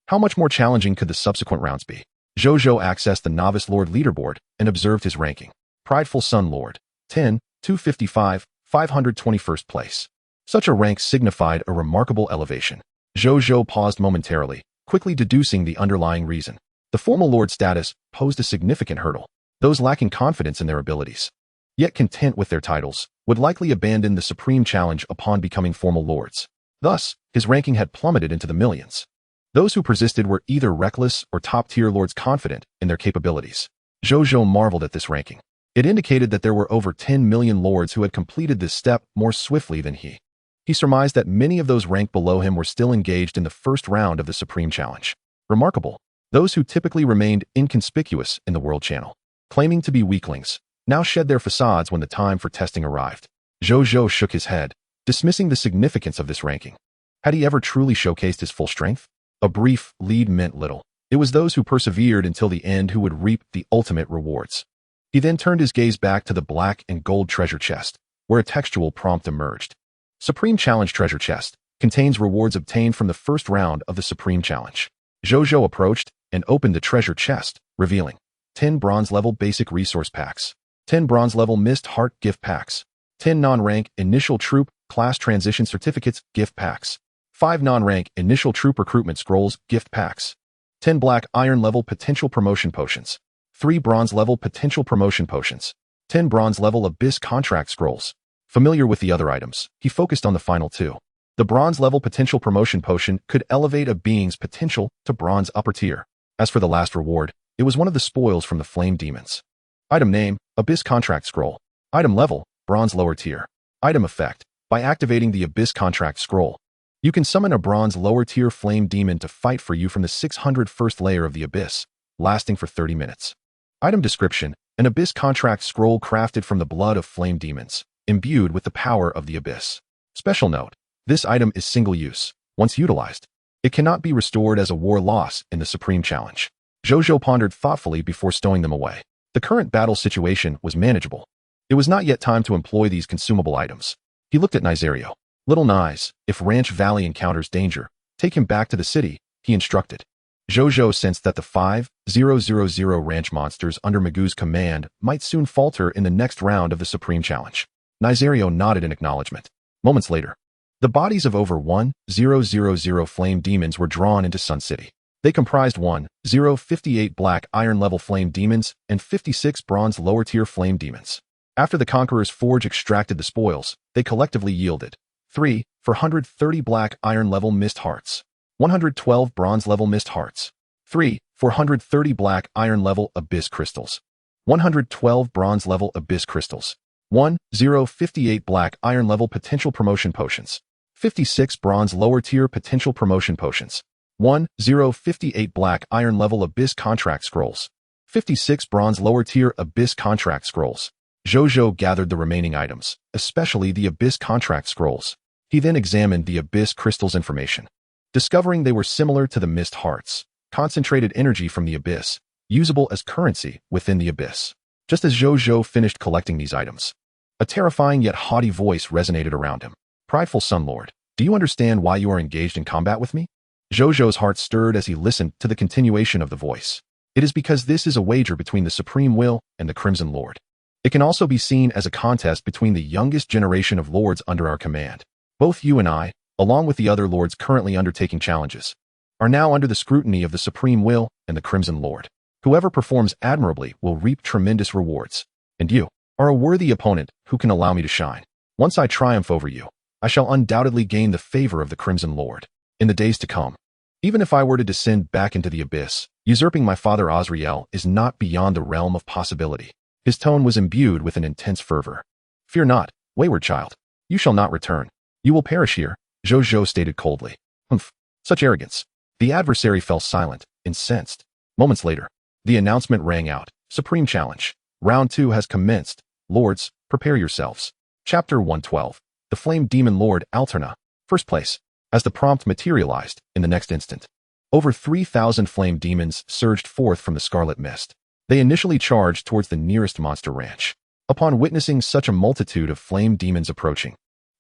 How much more challenging could the subsequent rounds be? Zhou Zhou accessed the Novice Lord leaderboard and observed his ranking. Prideful Sun Lord, 10, 255, 521st place. Such a rank signified a remarkable elevation. Zhou Zhou paused momentarily, quickly deducing the underlying reason. The formal Lord status posed a significant hurdle. Those lacking confidence in their abilities, yet content with their titles, would likely abandon the supreme challenge upon becoming formal lords. Thus, his ranking had plummeted into the millions. Those who persisted were either reckless or top-tier lords confident in their capabilities. Zhou Zhou marveled at this ranking. It indicated that there were over 10 million lords who had completed this step more swiftly than he. He surmised that many of those ranked below him were still engaged in the first round of the supreme challenge. Remarkable. Those who typically remained inconspicuous in the world channel, claiming to be weaklings, now shed their facades when the time for testing arrived. Zhou Zhou shook his head, dismissing the significance of this ranking. Had he ever truly showcased his full strength? A brief lead meant little. It was those who persevered until the end who would reap the ultimate rewards. He then turned his gaze back to the black and gold treasure chest, where a textual prompt emerged. Supreme Challenge Treasure Chest contains rewards obtained from the first round of the Supreme Challenge. Zhou Zhou approached and opened the treasure chest, revealing 10 bronze-level basic resource packs, 10 bronze-level Mist Heart gift packs, 10 non-rank initial troop class transition certificates gift packs, 5 non-rank initial troop recruitment scrolls gift packs, 10 black iron-level potential promotion potions, 3 bronze-level potential promotion potions, 10 bronze-level abyss contract scrolls. Familiar with the other items, he focused on the final 2. The bronze-level potential promotion potion could elevate a being's potential to bronze upper tier. As for the last reward, it was one of the spoils from the flame demons. Item name, Abyss Contract Scroll. Item level, bronze lower tier. Item effect, by activating the Abyss Contract Scroll, you can summon a bronze lower tier flame demon to fight for you from the 601st layer of the Abyss, lasting for 30 minutes. Item description, an Abyss Contract Scroll crafted from the blood of flame demons, imbued with the power of the Abyss. Special note, this item is single use. Once utilized, it cannot be restored as a war loss in the Supreme Challenge. Zhou Zhou pondered thoughtfully before stowing them away. The current battle situation was manageable. It was not yet time to employ these consumable items. He looked at Nizario. Little Nize, if Ranch Valley encounters danger, take him back to the city, he instructed. Zhou Zhou sensed that the 5,000 ranch monsters under Magoo's command might soon falter in the next round of the Supreme Challenge. Nizario nodded in acknowledgement. Moments later, the bodies of over 1,000 flame demons were drawn into Sun City. They comprised 1,058 black iron-level flame demons and 56 bronze lower-tier flame demons. After the Conqueror's Forge extracted the spoils, they collectively yielded 3,430 black iron-level mist hearts, 112 bronze-level mist hearts, 3,430 black iron-level abyss crystals, 112 bronze-level abyss crystals, 1,058 black iron-level potential promotion potions, 56 bronze lower-tier potential promotion potions, 1,058 black iron-level abyss contract scrolls, 56 bronze lower-tier abyss contract scrolls. Zhou Zhou gathered the remaining items, especially the abyss contract scrolls. He then examined the abyss crystals information, discovering they were similar to the mist hearts, concentrated energy from the abyss, usable as currency within the abyss. Just as Zhou Zhou finished collecting these items, a terrifying yet haughty voice resonated around him. Prideful Sun Lord, do you understand why you are engaged in combat with me? Zhou Zhou's heart stirred as he listened to the continuation of the voice. It is because this is a wager between the Supreme Will and the Crimson Lord. It can also be seen as a contest between the youngest generation of lords under our command. Both you and I, along with the other lords currently undertaking challenges, are now under the scrutiny of the Supreme Will and the Crimson Lord. Whoever performs admirably will reap tremendous rewards, and you are a worthy opponent who can allow me to shine. Once I triumph over you, I shall undoubtedly gain the favor of the Crimson Lord in the days to come. Even if I were to descend back into the abyss, usurping my father Azrael is not beyond the realm of possibility. His tone was imbued with an intense fervor. Fear not, wayward child. You shall not return. You will perish here, Zhou Zhou stated coldly. Humph, such arrogance. The adversary fell silent, incensed. Moments later, the announcement rang out. Supreme Challenge. Round 2 has commenced. Lords, prepare yourselves. Chapter 112. The Flame Demon Lord Alterna. First place. As the prompt materialized, in the next instant, over 3,000 flame demons surged forth from the scarlet mist. They initially charged towards the nearest monster ranch. Upon witnessing such a multitude of flame demons approaching,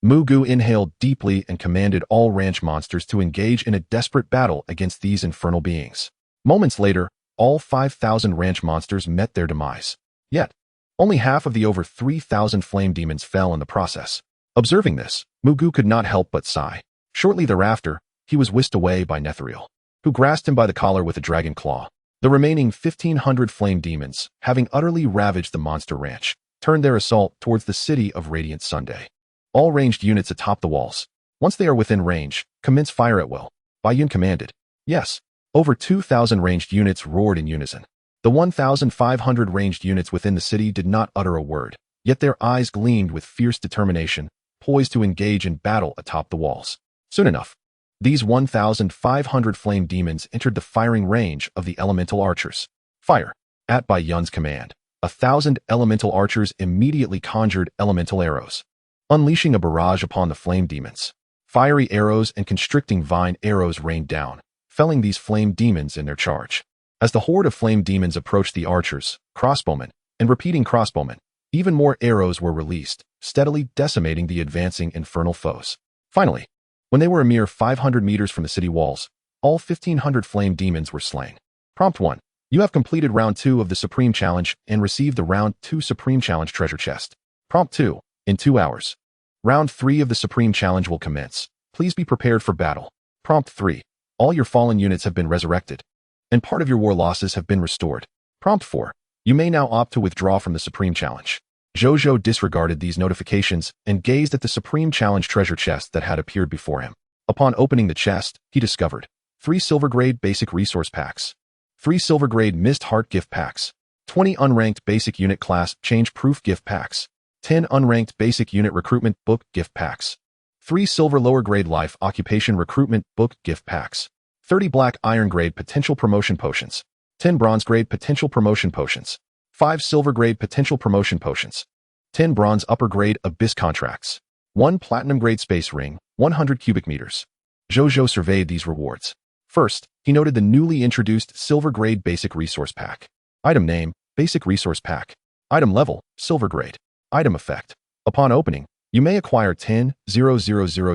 Mugu inhaled deeply and commanded all ranch monsters to engage in a desperate battle against these infernal beings. Moments later, all 5,000 ranch monsters met their demise. Yet, only half of the over 3,000 flame demons fell in the process. Observing this, Mugu could not help but sigh. Shortly thereafter, he was whisked away by Netheril, who grasped him by the collar with a dragon claw. The remaining 1,500 flame demons, having utterly ravaged the monster ranch, turned their assault towards the city of Radiant Sunday. All ranged units atop the walls. Once they are within range, commence fire at will. Bayun commanded. Yes. Over 2,000 ranged units roared in unison. The 1,500 ranged units within the city did not utter a word, yet their eyes gleamed with fierce determination, poised to engage in battle atop the walls. Soon enough, these 1,500 flame demons entered the firing range of the elemental archers. Fire! At Bayun's command, 1,000 elemental archers immediately conjured elemental arrows, unleashing a barrage upon the flame demons. Fiery arrows and constricting vine arrows rained down, felling these flame demons in their charge. As the horde of flame demons approached the archers, crossbowmen, and repeating crossbowmen, even more arrows were released, steadily decimating the advancing infernal foes. Finally, when they were a mere 500 meters from the city walls, all 1,500 flame demons were slain. Prompt 1. You have completed Round 2 of the Supreme Challenge and received the Round 2 Supreme Challenge treasure chest. Prompt 2. In 2 hours, Round 3 of the Supreme Challenge will commence. Please be prepared for battle. Prompt 3. All your fallen units have been resurrected, and part of your war losses have been restored. Prompt 4. You may now opt to withdraw from the Supreme Challenge. Zhou Zhou disregarded these notifications and gazed at the Supreme Challenge treasure chest that had appeared before him. Upon opening the chest, he discovered 3 silver-grade basic resource packs, 3 silver-grade Mist Heart gift packs, 20 unranked basic unit class change-proof gift packs, 10 unranked basic unit recruitment book gift packs, 3 silver lower-grade life occupation recruitment book gift packs, 30 black iron-grade potential promotion potions, 10 bronze-grade potential promotion potions, 5 silver-grade potential promotion potions, 10 bronze upper-grade abyss contracts, 1 platinum-grade space ring, 100 cubic meters. Zhou Zhou surveyed these rewards. First, he noted the newly introduced silver-grade basic resource pack. Item name, basic resource pack. Item level, silver grade. Item effect. Upon opening, you may acquire 10,000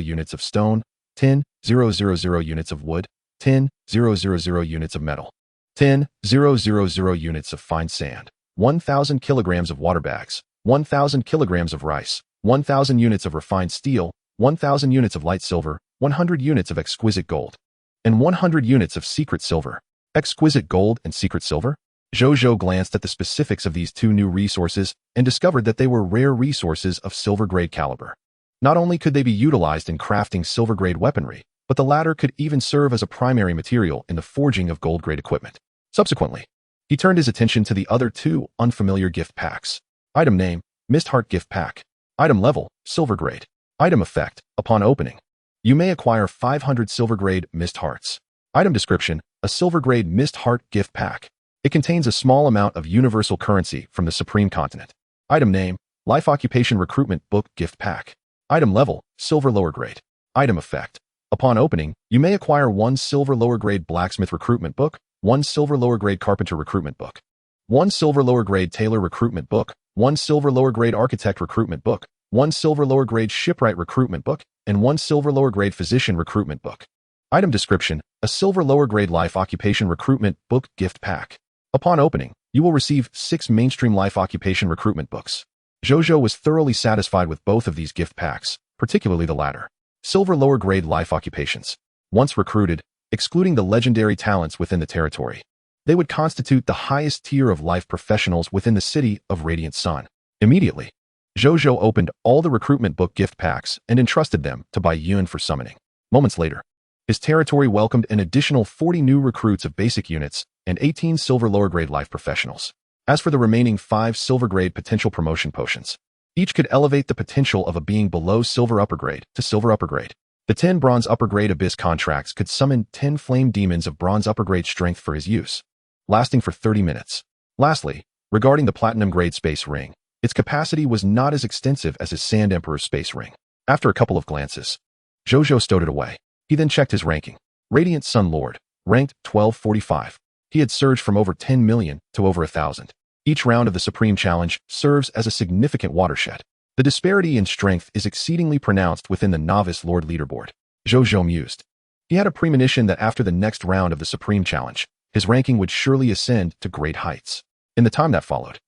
units of stone, 10,000 units of wood, 10,000 units of metal, 10,000 units of fine sand, 1,000 kilograms of water bags, 1,000 kilograms of rice, 1,000 units of refined steel, 1,000 units of light silver, 100 units of exquisite gold, and 100 units of secret silver. Exquisite gold and secret silver? Zhou Zhou glanced at the specifics of these 2 new resources and discovered that they were rare resources of silver-grade caliber. Not only could they be utilized in crafting silver-grade weaponry, but the latter could even serve as a primary material in the forging of gold-grade equipment. Subsequently, he turned his attention to the other 2 unfamiliar gift packs. Item name, Mist Heart gift pack. Item level, silver grade. Item effect, upon opening, you may acquire 500 silver-grade Mist Hearts. Item description, a silver-grade Mist Heart gift pack. It contains a small amount of universal currency from the Supreme Continent. Item name, Life Occupation Recruitment Book gift pack. Item level, silver lower grade. Item effect, upon opening, you may acquire 1 silver lower grade Blacksmith Recruitment Book, 1 silver lower grade Carpenter Recruitment Book, 1 silver lower grade Tailor Recruitment Book, 1 silver lower grade Architect Recruitment Book, 1 silver lower grade Shipwright Recruitment Book, and 1 silver lower grade Physician Recruitment Book. Item description, a silver lower grade Life Occupation Recruitment Book gift pack. Upon opening, you will receive 6 mainstream Life Occupation Recruitment books. Zhou Zhou was thoroughly satisfied with both of these gift packs, particularly the latter. Silver lower grade Life Occupations. Once recruited, excluding the legendary talents within the territory, they would constitute the highest tier of life professionals within the city of Radiant Sun. Immediately, Zhou Zhou opened all the recruitment book gift packs and entrusted them to Bayun for summoning. Moments later, his territory welcomed an additional 40 new recruits of basic units and 18 silver lower grade life professionals. As for the remaining 5 silver grade potential promotion potions, each could elevate the potential of a being below silver upper grade to silver upper grade. The 10 bronze upper grade abyss contracts could summon 10 flame demons of bronze upper grade strength for his use, lasting for 30 minutes. Lastly, regarding the platinum grade space ring, its capacity was not as extensive as his Sand Emperor's space ring. After a couple of glances, Zhou Zhou stowed it away. He then checked his ranking. Radiant Sun Lord, ranked 1245. He had surged from over 10 million to over 1,000. Each round of the Supreme Challenge serves as a significant watershed. The disparity in strength is exceedingly pronounced within the Novice Lord leaderboard. Zhou Zhou mused. He had a premonition that after the next round of the Supreme Challenge, his ranking would surely ascend to great heights. In the time that followed,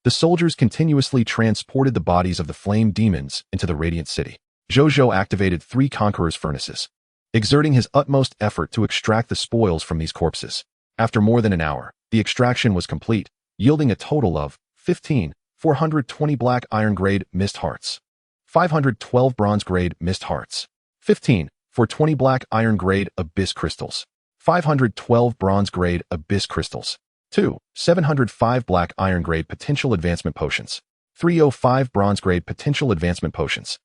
the soldiers continuously transported the bodies of the flame demons into the Radiant City. Zhou Zhou activated 3 Conqueror's furnaces, exerting his utmost effort to extract the spoils from these corpses. After more than an hour, the extraction was complete, yielding a total of 420 black iron grade mist hearts, 512 bronze grade mist hearts, 420 black iron grade abyss crystals, 512 bronze grade abyss crystals, 705 black iron grade potential advancement potions, 305 bronze grade potential advancement potions,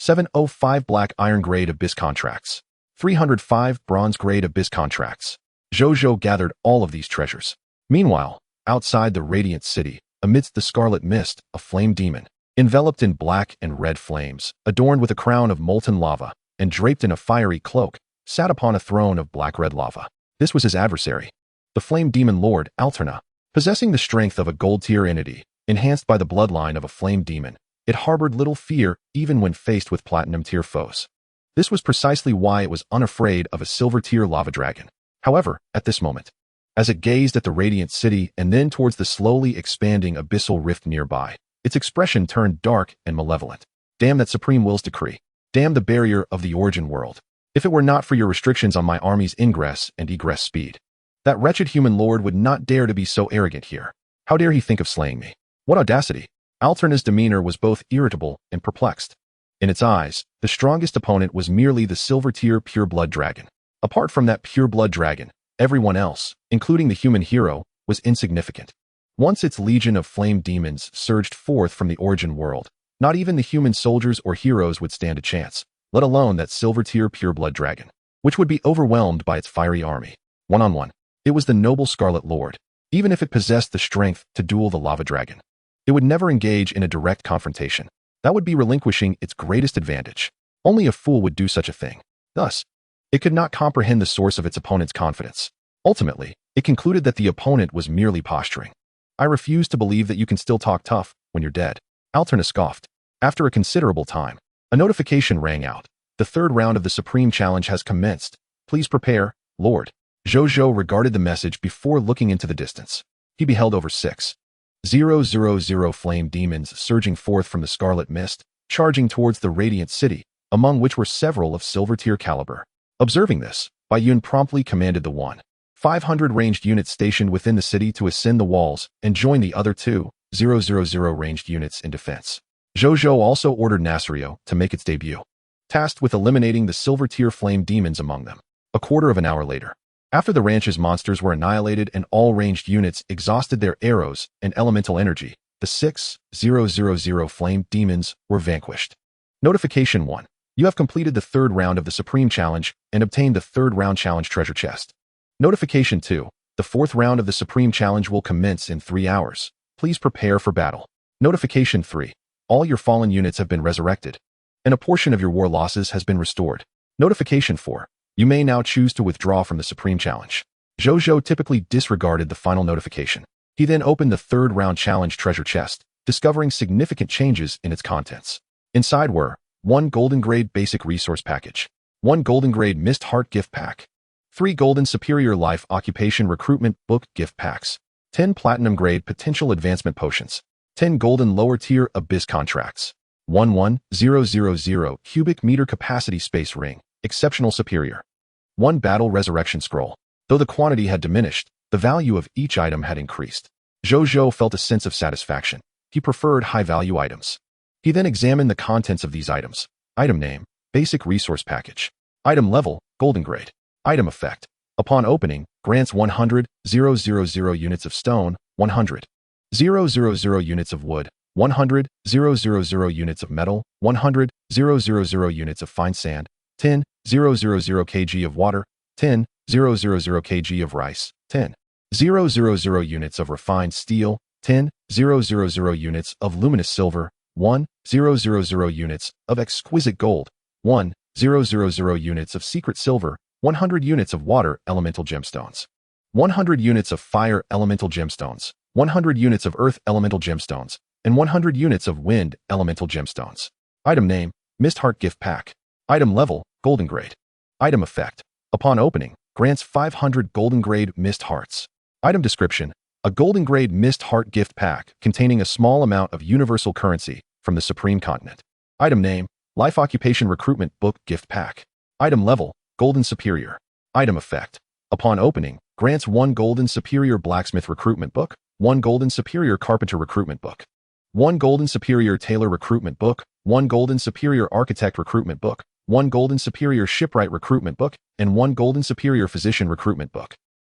705 black iron grade abyss contracts, 305 bronze grade abyss contracts. Zhou Zhou gathered all of these treasures. Meanwhile, outside the Radiant City, amidst the scarlet mist, a flame demon, enveloped in black and red flames, adorned with a crown of molten lava, and draped in a fiery cloak, sat upon a throne of black-red lava. This was his adversary, the flame demon lord, Alterna. Possessing the strength of a gold-tier entity, enhanced by the bloodline of a flame demon, it harbored little fear even when faced with platinum-tier foes. This was precisely why it was unafraid of a silver-tier lava dragon. However, at this moment, as it gazed at the Radiant City and then towards the slowly expanding abyssal rift nearby, its expression turned dark and malevolent. Damn that Supreme Will's decree. Damn the barrier of the origin world. If it were not for your restrictions on my army's ingress and egress speed, that wretched human lord would not dare to be so arrogant here. How dare he think of slaying me? What audacity! Alterna's demeanor was both irritable and perplexed. In its eyes, the strongest opponent was merely the silver-tier pure-blood dragon. Apart from that pure-blood dragon, everyone else, including the human hero, was insignificant. Once its legion of flame demons surged forth from the origin world, not even the human soldiers or heroes would stand a chance, let alone that silver-tier pure-blood dragon, which would be overwhelmed by its fiery army. One-on-one, it was the noble Scarlet Lord. Even if it possessed the strength to duel the lava dragon, it would never engage in a direct confrontation. That would be relinquishing its greatest advantage. Only a fool would do such a thing. Thus, it could not comprehend the source of its opponent's confidence. Ultimately, it concluded that the opponent was merely posturing. I refuse to believe that you can still talk tough when you're dead. Alterna scoffed. After a considerable time, a notification rang out. The third round of the Supreme Challenge has commenced. Please prepare, Lord. Zhou Zhou regarded the message before looking into the distance. He beheld over 6,000 flame demons surging forth from the scarlet mist, charging towards the Radiant City, among which were several of silver-tier caliber. Observing this, Bai Yun promptly commanded the 1,500 ranged units stationed within the city to ascend the walls and join the other 2,000 ranged units in defense. Zhou Zhou also ordered Nasrio to make its debut, tasked with eliminating the silver-tier flame demons among them. A quarter of an hour later, after the ranch's monsters were annihilated and all ranged units exhausted their arrows and elemental energy, the 6,000 flame demons were vanquished. Notification 1. You have completed the third round of the Supreme Challenge and obtained the third round challenge treasure chest. Notification 2. The fourth round of the Supreme Challenge will commence in 3 hours. Please prepare for battle. Notification 3. All your fallen units have been resurrected, and a portion of your war losses has been restored. Notification 4. You may now choose to withdraw from the Supreme Challenge. Zhou Zhou typically disregarded the final notification. He then opened the third round challenge treasure chest, discovering significant changes in its contents. Inside were 1 golden grade basic resource package, 1 golden grade mist heart gift pack, 3 golden superior life occupation recruitment book gift packs, 10 platinum grade potential advancement potions, 10 golden lower tier abyss contracts, 1,000 cubic meter capacity space ring, exceptional superior, 1 battle resurrection scroll. Though the quantity had diminished, the value of each item had increased. Zhou Zhou felt a sense of satisfaction. He preferred high-value items. He then examined the contents of these items. Item name, basic resource package. Item level, golden grade. Item effect. Upon opening, grants 100,000 units of stone, 100,000 units of wood, 100,000 units of metal, 100,000 units of fine sand, 10,000 kg of water, 10,000 kg of rice, 10,000 units of refined steel, 10,000 units of luminous silver, 1,000 units of exquisite gold, 1,000 units of secret silver, 100 units of water elemental gemstones, 100 units of fire elemental gemstones, 100 units of earth elemental gemstones, and 100 units of wind elemental gemstones. Item name, Mist Heart Gift Pack. Item level, Golden Grade. Item effect, upon opening, grants 500 Golden Grade Mist Hearts. Item description, a Golden Grade Mist Heart Gift Pack containing a small amount of universal currency from the Supreme Continent. Item name, Life Occupation Recruitment Book Gift Pack. Item level, Golden Superior. Item effect, upon opening, grants 1 Golden Superior Blacksmith Recruitment Book, 1 Golden Superior Carpenter Recruitment Book, 1 Golden Superior Tailor Recruitment Book, 1 Golden Superior Architect Recruitment Book, 1 Golden Superior Shipwright Recruitment Book, and 1 Golden Superior Physician Recruitment Book.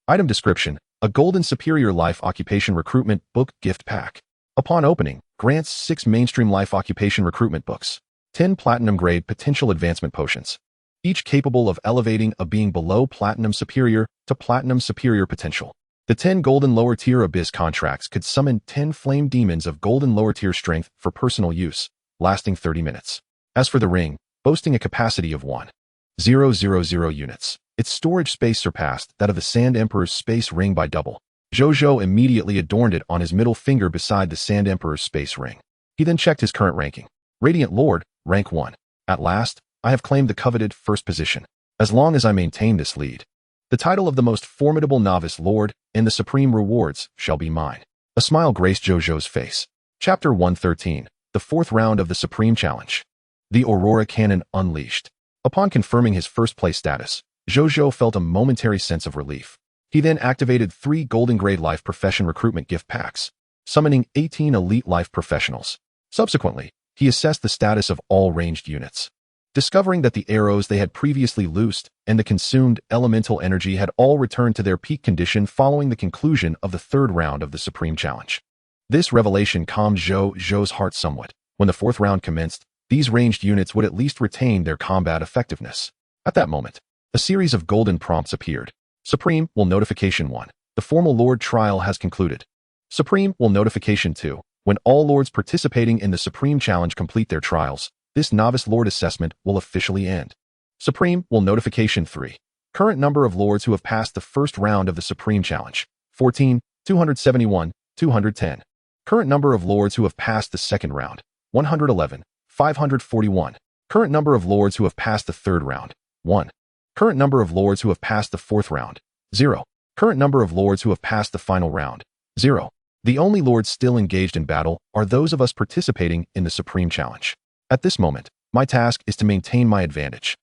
Item description, a Golden Superior Life Occupation Recruitment Book Gift Pack. Upon opening, grants 6 Mainstream Life Occupation Recruitment Books, 10 Platinum Grade Potential Advancement Potions, each capable of elevating a being below Platinum Superior to Platinum Superior potential. The 10 Golden Lower Tier Abyss contracts could summon 10 Flame Demons of Golden Lower Tier strength for personal use, lasting 30 minutes. As for the ring, boasting a capacity of 1,000 units, its storage space surpassed that of the Sand Emperor's space ring by double. Zhou Zhou immediately adorned it on his middle finger beside the Sand Emperor's space ring. He then checked his current ranking. Radiant Lord, rank 1. At last, I have claimed the coveted first position. As long as I maintain this lead, the title of the most formidable novice lord and the supreme rewards shall be mine. A smile graced Zhou Zhou's face. Chapter 113, the 4th round of the Supreme Challenge. The Aurora Cannon Unleashed. Upon confirming his first place status, Zhou Zhou felt a momentary sense of relief. He then activated 3 Golden Grade Life Profession Recruitment Gift Packs, summoning 18 Elite Life Professionals. Subsequently, he assessed the status of all ranged units, discovering that the arrows they had previously loosed and the consumed elemental energy had all returned to their peak condition following the conclusion of the 3rd round of the Supreme Challenge. This revelation calmed Zhou Zhou's heart somewhat. When the 4th round commenced, these ranged units would at least retain their combat effectiveness. At that moment, a series of golden prompts appeared. Supreme will Notification 1. The formal Lord trial has concluded. Supreme will Notification 2. When all lords participating in the Supreme Challenge complete their trials, this Novice Lord assessment will officially end. Supreme will Notification 3. Current number of lords who have passed the 1st round of the Supreme Challenge, 14, 271, 210. Current number of lords who have passed the 2nd round, 111, 541. Current number of lords who have passed the 3rd round, 1. Current number of lords who have passed the 4th round, 0. Current number of lords who have passed the final round, 0. The only lords still engaged in battle are those of us participating in the Supreme Challenge. At this moment, my task is to maintain my advantage.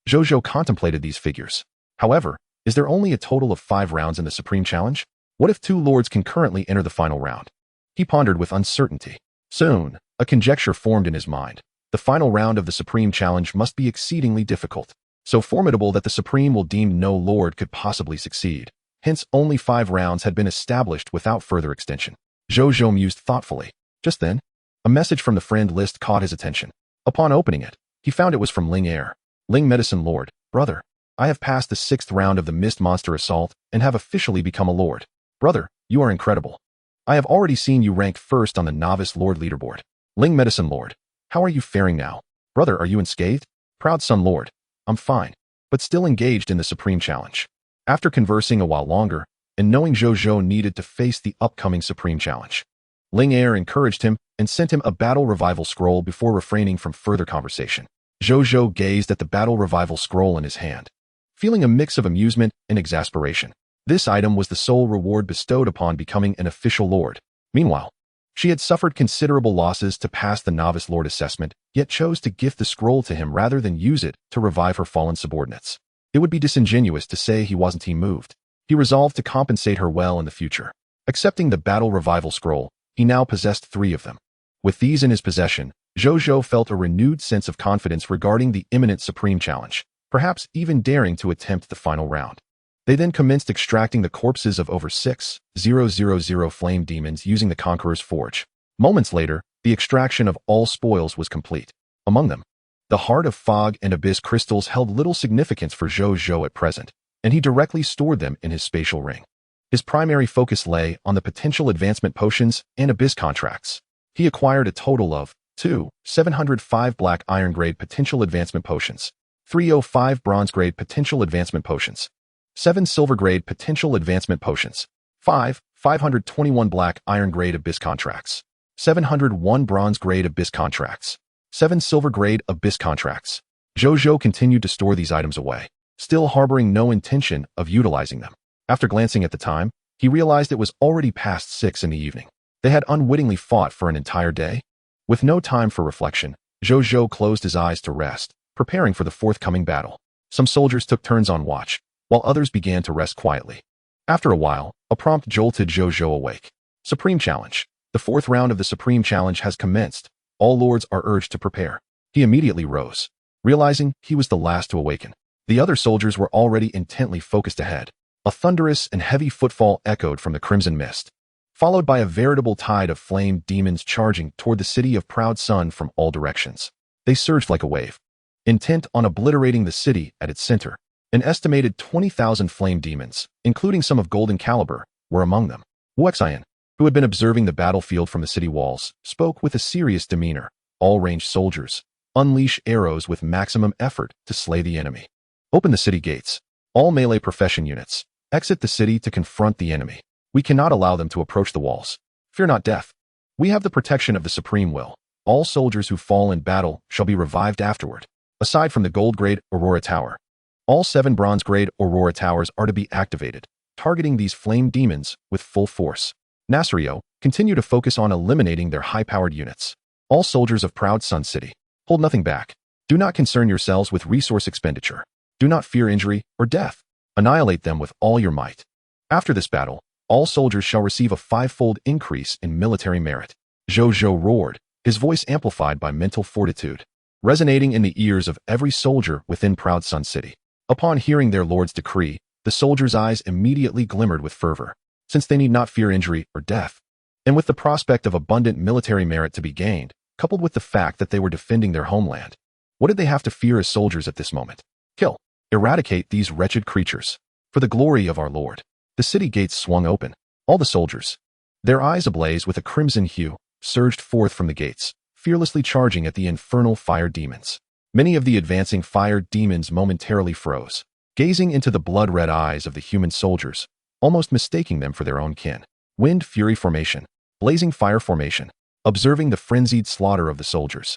Zhou Zhou contemplated these figures. However, is there only a total of 5 rounds in the Supreme Challenge? What if 2 lords concurrently enter the final round? He pondered with uncertainty. Soon, a conjecture formed in his mind. The final round of the Supreme Challenge must be exceedingly difficult, so formidable that the Supreme will deem no lord could possibly succeed. Hence, only 5 rounds had been established without further extension. Zhou Zhou mused thoughtfully. Just then, a message from the friend list caught his attention. Upon opening it, he found it was from Ling Air. Ling Medicine Lord, brother, I have passed the 6th round of the Mist Monster Assault and have officially become a lord. Brother, you are incredible. I have already seen you ranked 1st on the Novice Lord leaderboard. Ling Medicine Lord, how are you faring now? Brother, are you unscathed? Proud Sun Lord, I'm fine, but still engaged in the Supreme Challenge. After conversing a while longer, and knowing Zhou Zhou needed to face the upcoming Supreme Challenge, Ling Air encouraged him and sent him a battle revival scroll before refraining from further conversation. Zhou Zhou gazed at the battle revival scroll in his hand, feeling a mix of amusement and exasperation. This item was the sole reward bestowed upon becoming an official lord. Meanwhile, she had suffered considerable losses to pass the Novice Lord assessment, yet chose to gift the scroll to him rather than use it to revive her fallen subordinates. It would be disingenuous to say he wasn't moved. He resolved to compensate her well in the future. Accepting the battle revival scroll, he now possessed 3 of them. With these in his possession, Zhou Zhou felt a renewed sense of confidence regarding the imminent Supreme Challenge, perhaps even daring to attempt the final round. They then commenced extracting the corpses of over 6,000 flame demons using the Conqueror's Forge. Moments later, the extraction of all spoils was complete. Among them, The heart of fog and abyss crystals held little significance for Zhou Zhou at present, and he directly stored them in his spatial ring. His primary focus lay on the potential advancement potions and abyss contracts. He acquired a total of 705 black iron grade potential advancement potions, 305 bronze grade potential advancement potions, 7 silver grade potential advancement potions, 521 black iron grade abyss contracts, 701 bronze grade abyss contracts, 7 silver grade abyss contracts. Zhou Zhou continued to store these items away, still harboring no intention of utilizing them. After glancing at the time, he realized it was already past 6 in the evening. They had unwittingly fought for an entire day. With no time for reflection, Zhou Zhou closed his eyes to rest, preparing for the forthcoming battle. Some soldiers took turns on watch, while others began to rest quietly. After a while, a prompt jolted Zhou Zhou awake. Supreme Challenge. The 4th round of the Supreme Challenge has commenced. All lords are urged to prepare. He immediately rose, realizing he was the last to awaken. The other soldiers were already intently focused ahead. A thunderous and heavy footfall echoed from the crimson mist, followed by a veritable tide of flame demons charging toward the city of Proud Sun from all directions. They surged like a wave, intent on obliterating the city at its center. An estimated 20,000 flame demons, including some of golden caliber, were among them. Wuxian, who had been observing the battlefield from the city walls, spoke with a serious demeanor. All ranged soldiers, unleash arrows with maximum effort to slay the enemy. Open the city gates. All melee profession units, exit the city to confront the enemy. We cannot allow them to approach the walls. Fear not death. We have the protection of the Supreme Will. All soldiers who fall in battle shall be revived afterward. Aside from the gold grade Aurora Tower, all 7 bronze grade Aurora Towers are to be activated, targeting these flame demons with full force. Nasrio, continue to focus on eliminating their high-powered units. All soldiers of Proud Sun City, hold nothing back. Do not concern yourselves with resource expenditure. Do not fear injury or death. Annihilate them with all your might. After this battle, all soldiers shall receive a 5-fold increase in military merit. Zhou Zhou roared, his voice amplified by mental fortitude, resonating in the ears of every soldier within Proud Sun City. Upon hearing their lord's decree, the soldiers' eyes immediately glimmered with fervor, since they need not fear injury or death. And with the prospect of abundant military merit to be gained, coupled with the fact that they were defending their homeland, what did they have to fear as soldiers at this moment? Kill. Eradicate these wretched creatures. For the glory of our Lord. The city gates swung open. All the soldiers, their eyes ablaze with a crimson hue, surged forth from the gates, fearlessly charging at the infernal fire demons. Many of the advancing fire demons momentarily froze, gazing into the blood-red eyes of the human soldiers, almost mistaking them for their own kin. Wind Fury Formation. Blazing Fire Formation. Observing the frenzied slaughter of the soldiers,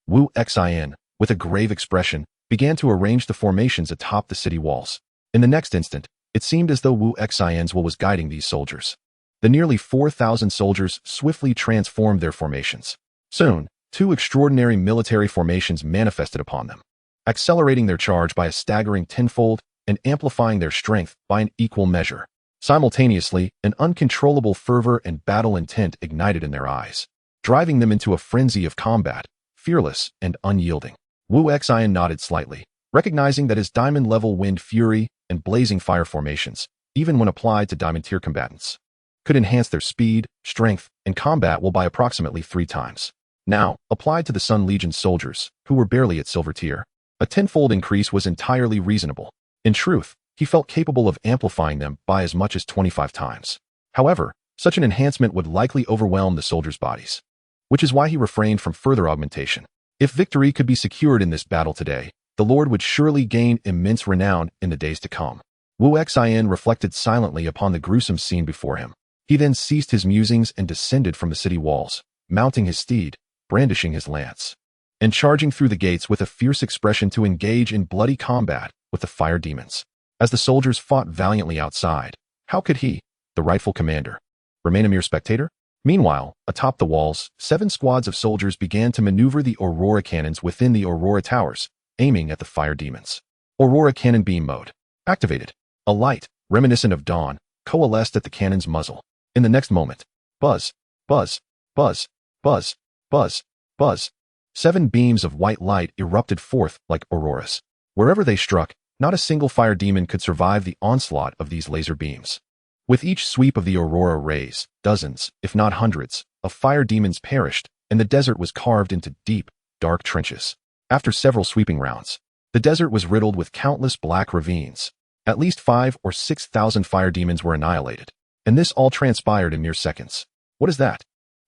Wuxian, with a grave expression, began to arrange the formations atop the city walls. In the next instant, it seemed as though Wuxian's will was guiding these soldiers. The nearly 4,000 soldiers swiftly transformed their formations. Soon, 2 extraordinary military formations manifested upon them, accelerating their charge by a staggering tenfold and amplifying their strength by an equal measure. Simultaneously, an uncontrollable fervor and battle intent ignited in their eyes, driving them into a frenzy of combat, fearless and unyielding. Wuxian nodded slightly, recognizing that his diamond-level wind fury and blazing fire formations, even when applied to diamond-tier combatants, could enhance their speed, strength, and combat will by approximately 3 times. Now, applied to the Sun Legion soldiers, who were barely at silver tier, a tenfold increase was entirely reasonable. In truth, he felt capable of amplifying them by as much as 25 times. However, such an enhancement would likely overwhelm the soldiers' bodies, which is why he refrained from further augmentation. If victory could be secured in this battle today, the Lord would surely gain immense renown in the days to come. Wuxian reflected silently upon the gruesome scene before him. He then ceased his musings and descended from the city walls, mounting his steed, brandishing his lance, and charging through the gates with a fierce expression to engage in bloody combat with the fire demons. As the soldiers fought valiantly outside, how could he, the rightful commander, remain a mere spectator? Meanwhile, atop the walls, 7 squads of soldiers began to maneuver the Aurora cannons within the Aurora Towers, aiming at the fire demons. Aurora Cannon Beam Mode. Activated. A light, reminiscent of dawn, coalesced at the cannon's muzzle. In the next moment, buzz, buzz, buzz, buzz, buzz, buzz. 7 beams of white light erupted forth like auroras. Wherever they struck, not a single fire demon could survive the onslaught of these laser beams. With each sweep of the aurora rays, dozens, if not hundreds, of fire demons perished, and the desert was carved into deep, dark trenches. After several sweeping rounds, the desert was riddled with countless black ravines. At least 5,000 or 6,000 fire demons were annihilated, and this all transpired in mere seconds. What is that?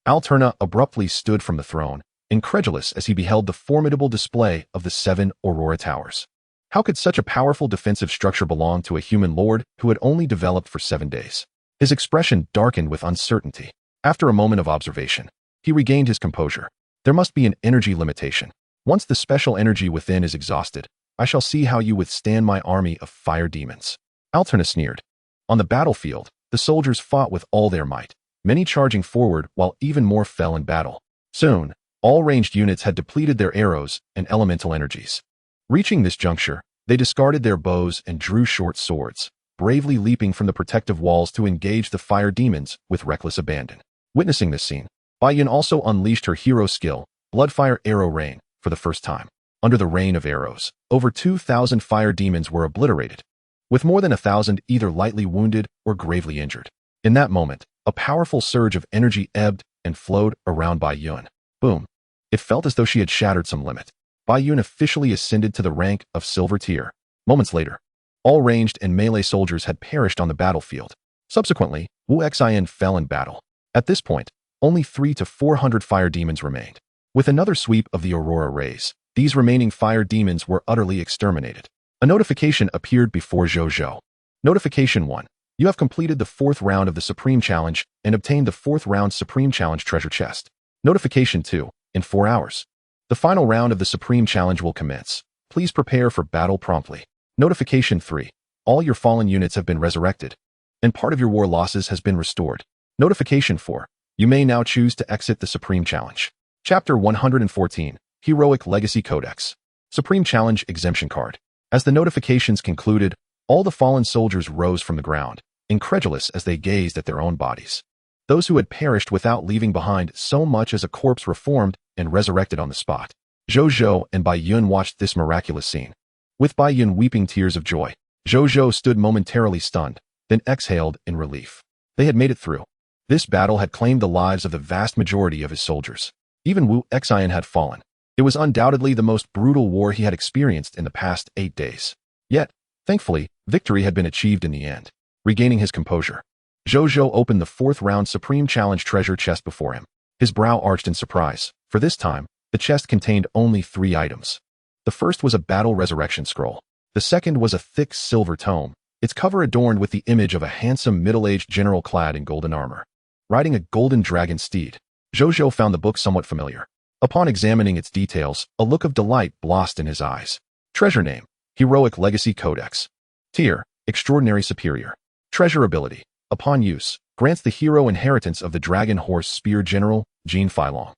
Alterna abruptly stood from the throne, incredulous as he beheld the formidable display of the 7 Aurora Towers. How could such a powerful defensive structure belong to a human lord who had only developed for 7 days? His expression darkened with uncertainty. After a moment of observation, he regained his composure. There must be an energy limitation. Once the special energy within is exhausted, I shall see how you withstand my army of fire demons. Alterna sneered. On the battlefield, the soldiers fought with all their might, many charging forward while even more fell in battle. Soon, all ranged units had depleted their arrows and elemental energies. Reaching this juncture, they discarded their bows and drew short swords, bravely leaping from the protective walls to engage the fire demons with reckless abandon. Witnessing this scene, Bai Yun also unleashed her hero skill, Bloodfire Arrow Rain, for the first time. Under the rain of arrows, over 2,000 fire demons were obliterated, with more than 1,000 either lightly wounded or gravely injured. In that moment, a powerful surge of energy ebbed and flowed around Bai Yun. Boom. It felt as though she had shattered some limit. Bai Yun officially ascended to the rank of Silver Tier. Moments later, all ranged and melee soldiers had perished on the battlefield. Subsequently, Wu Xian fell in battle. At this point, only 300 to 400 fire demons remained. With another sweep of the Aurora Rays, these remaining fire demons were utterly exterminated. A notification appeared before Zhou Zhou. Notification 1. You have completed the 4th round of the Supreme Challenge and obtained the 4th round Supreme Challenge treasure chest. Notification 2. In 4 hours, the final round of the Supreme Challenge will commence. Please prepare for battle promptly. Notification 3. All your fallen units have been resurrected, and part of your war losses has been restored. Notification 4. You may now choose to exit the Supreme Challenge. Chapter 114. Heroic Legacy Codex. Supreme Challenge Exemption Card. As the notifications concluded, all the fallen soldiers rose from the ground, incredulous as they gazed at their own bodies. Those who had perished without leaving behind so much as a corpse were formed and resurrected on the spot. Zhou Zhou and Bai Yun watched this miraculous scene. With Bai Yun weeping tears of joy, Zhou Zhou stood momentarily stunned, then exhaled in relief. They had made it through. This battle had claimed the lives of the vast majority of his soldiers. Even Wu Xian had fallen. It was undoubtedly the most brutal war he had experienced in the past 8 days. Yet, thankfully, victory had been achieved in the end. Regaining his composure, Zhou Zhou opened the 4th round Supreme Challenge treasure chest before him. His brow arched in surprise, for this time, the chest contained only 3 items. The first was a battle resurrection scroll. The second was a thick silver tome, its cover adorned with the image of a handsome middle-aged general clad in golden armor, riding a golden dragon steed. Zhou Zhou found the book somewhat familiar. Upon examining its details, a look of delight blossomed in his eyes. Treasure name: Heroic Legacy Codex. Tier: Extraordinary Superior. Treasure ability: upon use, grants the hero inheritance of the Dragon Horse Spear General, Jean Filong.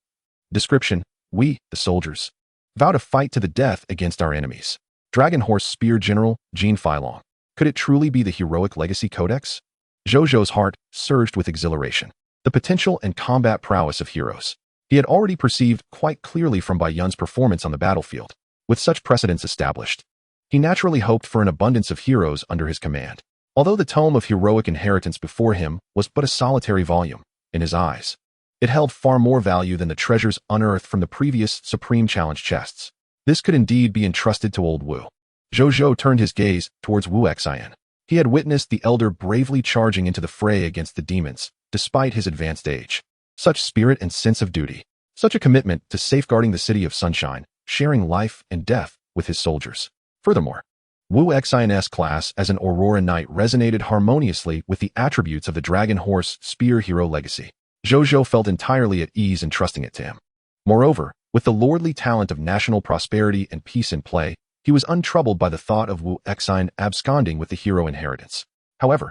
Description: we, the soldiers, vow to fight to the death against our enemies. Dragon Horse Spear General, Jean Filong. Could it truly be the Heroic Legacy Codex? Zhou Zhou's heart surged with exhilaration. The potential and combat prowess of heroes. He had already perceived quite clearly from Bai Yun's performance on the battlefield. With such precedents established, he naturally hoped for an abundance of heroes under his command. Although the tome of heroic inheritance before him was but a solitary volume, in his eyes, it held far more value than the treasures unearthed from the previous Supreme Challenge chests. This could indeed be entrusted to old Wu. Zhou Zhou turned his gaze towards Wu Xian. He had witnessed the elder bravely charging into the fray against the demons, despite his advanced age. Such spirit and sense of duty, such a commitment to safeguarding the City of Sunshine, sharing life and death with his soldiers. Furthermore, Wu Xian's class as an Aurora Knight resonated harmoniously with the attributes of the Dragon Horse Spear Hero Legacy. Zhou Zhou felt entirely at ease in trusting it to him. Moreover, with the lordly talent of national prosperity and peace in play, he was untroubled by the thought of Wu Xian absconding with the hero inheritance. However,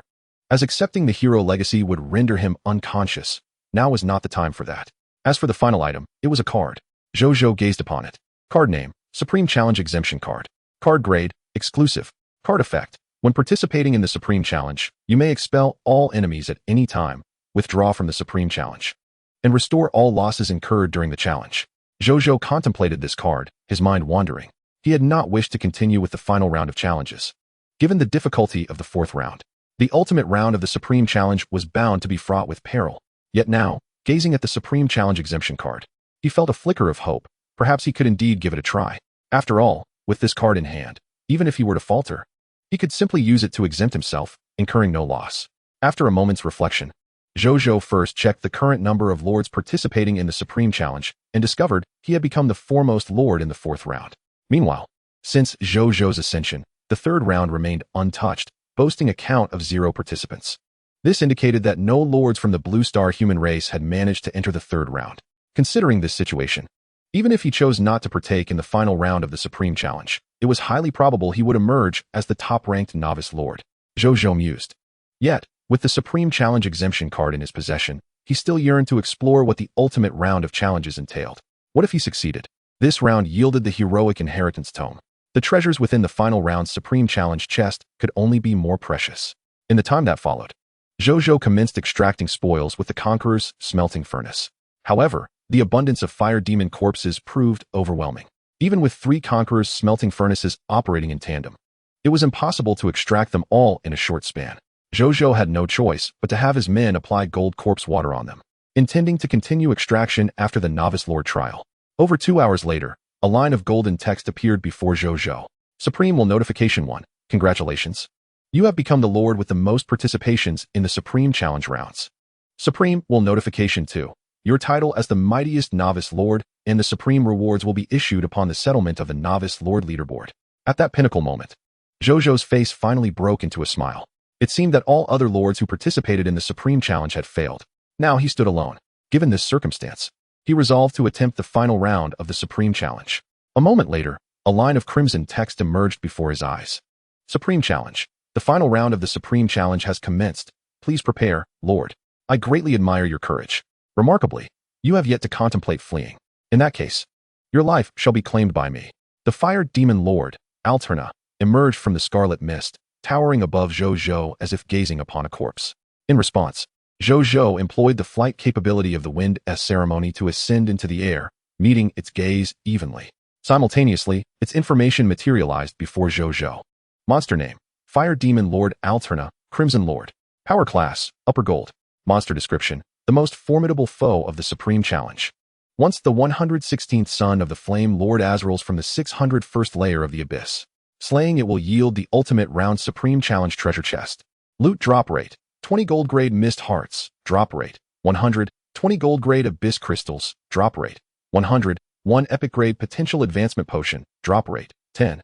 as accepting the hero legacy would render him unconscious, now was not the time for that. As for the final item, it was a card. Zhou Zhou gazed upon it. Card name: Supreme Challenge Exemption Card. Card grade: Exclusive. Card effect: when participating in the Supreme Challenge, you may expel all enemies at any time, withdraw from the Supreme Challenge, and restore all losses incurred during the challenge. Zhou Zhou contemplated this card, his mind wandering. He had not wished to continue with the final round of challenges. Given the difficulty of the 4th round, the ultimate round of the Supreme Challenge was bound to be fraught with peril. Yet now, gazing at the Supreme Challenge Exemption card, he felt a flicker of hope. Perhaps he could indeed give it a try. After all, with this card in hand, even if he were to falter, he could simply use it to exempt himself, incurring no loss. After a moment's reflection, Zhou Zhou first checked the current number of lords participating in the Supreme Challenge and discovered he had become the foremost lord in the 4th round. Meanwhile, since Zhou Zhou's ascension, the 3rd round remained untouched, boasting a count of 0 participants. This indicated that no lords from the Blue Star human race had managed to enter the 3rd round. Considering this situation, even if he chose not to partake in the final round of the Supreme Challenge, it was highly probable he would emerge as the top-ranked novice lord. Zhou Zhou mused. Yet, with the Supreme Challenge exemption card in his possession, he still yearned to explore what the ultimate round of challenges entailed. What if he succeeded? This round yielded the heroic inheritance tome. The treasures within the final round's Supreme Challenge chest could only be more precious. In the time that followed, Zhou Zhou commenced extracting spoils with the Conqueror's smelting furnace. However, the abundance of fire demon corpses proved overwhelming. Even with 3 Conqueror's smelting furnaces operating in tandem, it was impossible to extract them all in a short span. Zhou Zhou had no choice but to have his men apply gold corpse water on them, intending to continue extraction after the novice lord trial. Over 2 hours later, a line of golden text appeared before Zhou Zhou. Supreme will Notification 1. Congratulations. You have become the lord with the most participations in the Supreme Challenge rounds. Supreme will Notification 2. Your title as the mightiest novice lord and the supreme rewards will be issued upon the settlement of the novice lord leaderboard. At that pinnacle moment, Zhou Zhou's face finally broke into a smile. It seemed that all other lords who participated in the Supreme Challenge had failed. Now he stood alone. Given this circumstance, he resolved to attempt the final round of the Supreme Challenge. A moment later, a line of crimson text emerged before his eyes. Supreme Challenge. The final round of the Supreme Challenge has commenced. Please prepare, Lord. I greatly admire your courage. Remarkably, you have yet to contemplate fleeing. In that case, your life shall be claimed by me. The fire demon lord, Alterna, emerged from the scarlet mist, towering above Zhou Zhou as if gazing upon a corpse. In response, Zhou Zhou employed the flight capability of the Wind's ceremony to ascend into the air, meeting its gaze evenly. Simultaneously, its information materialized before Zhou Zhou. Monster name: Fire Demon Lord Alterna, Crimson Lord. Power class: Upper Gold. Monster description: the most formidable foe of the Supreme Challenge. Once the 116th son of the Flame Lord Azrael's from the 601st layer of the Abyss. Slaying it will yield the ultimate round Supreme Challenge treasure chest. Loot drop rate: 20 gold grade Mist Hearts, drop rate 100, 20 gold grade Abyss Crystals, drop rate 100, 1 epic grade Potential Advancement Potion, drop rate 10,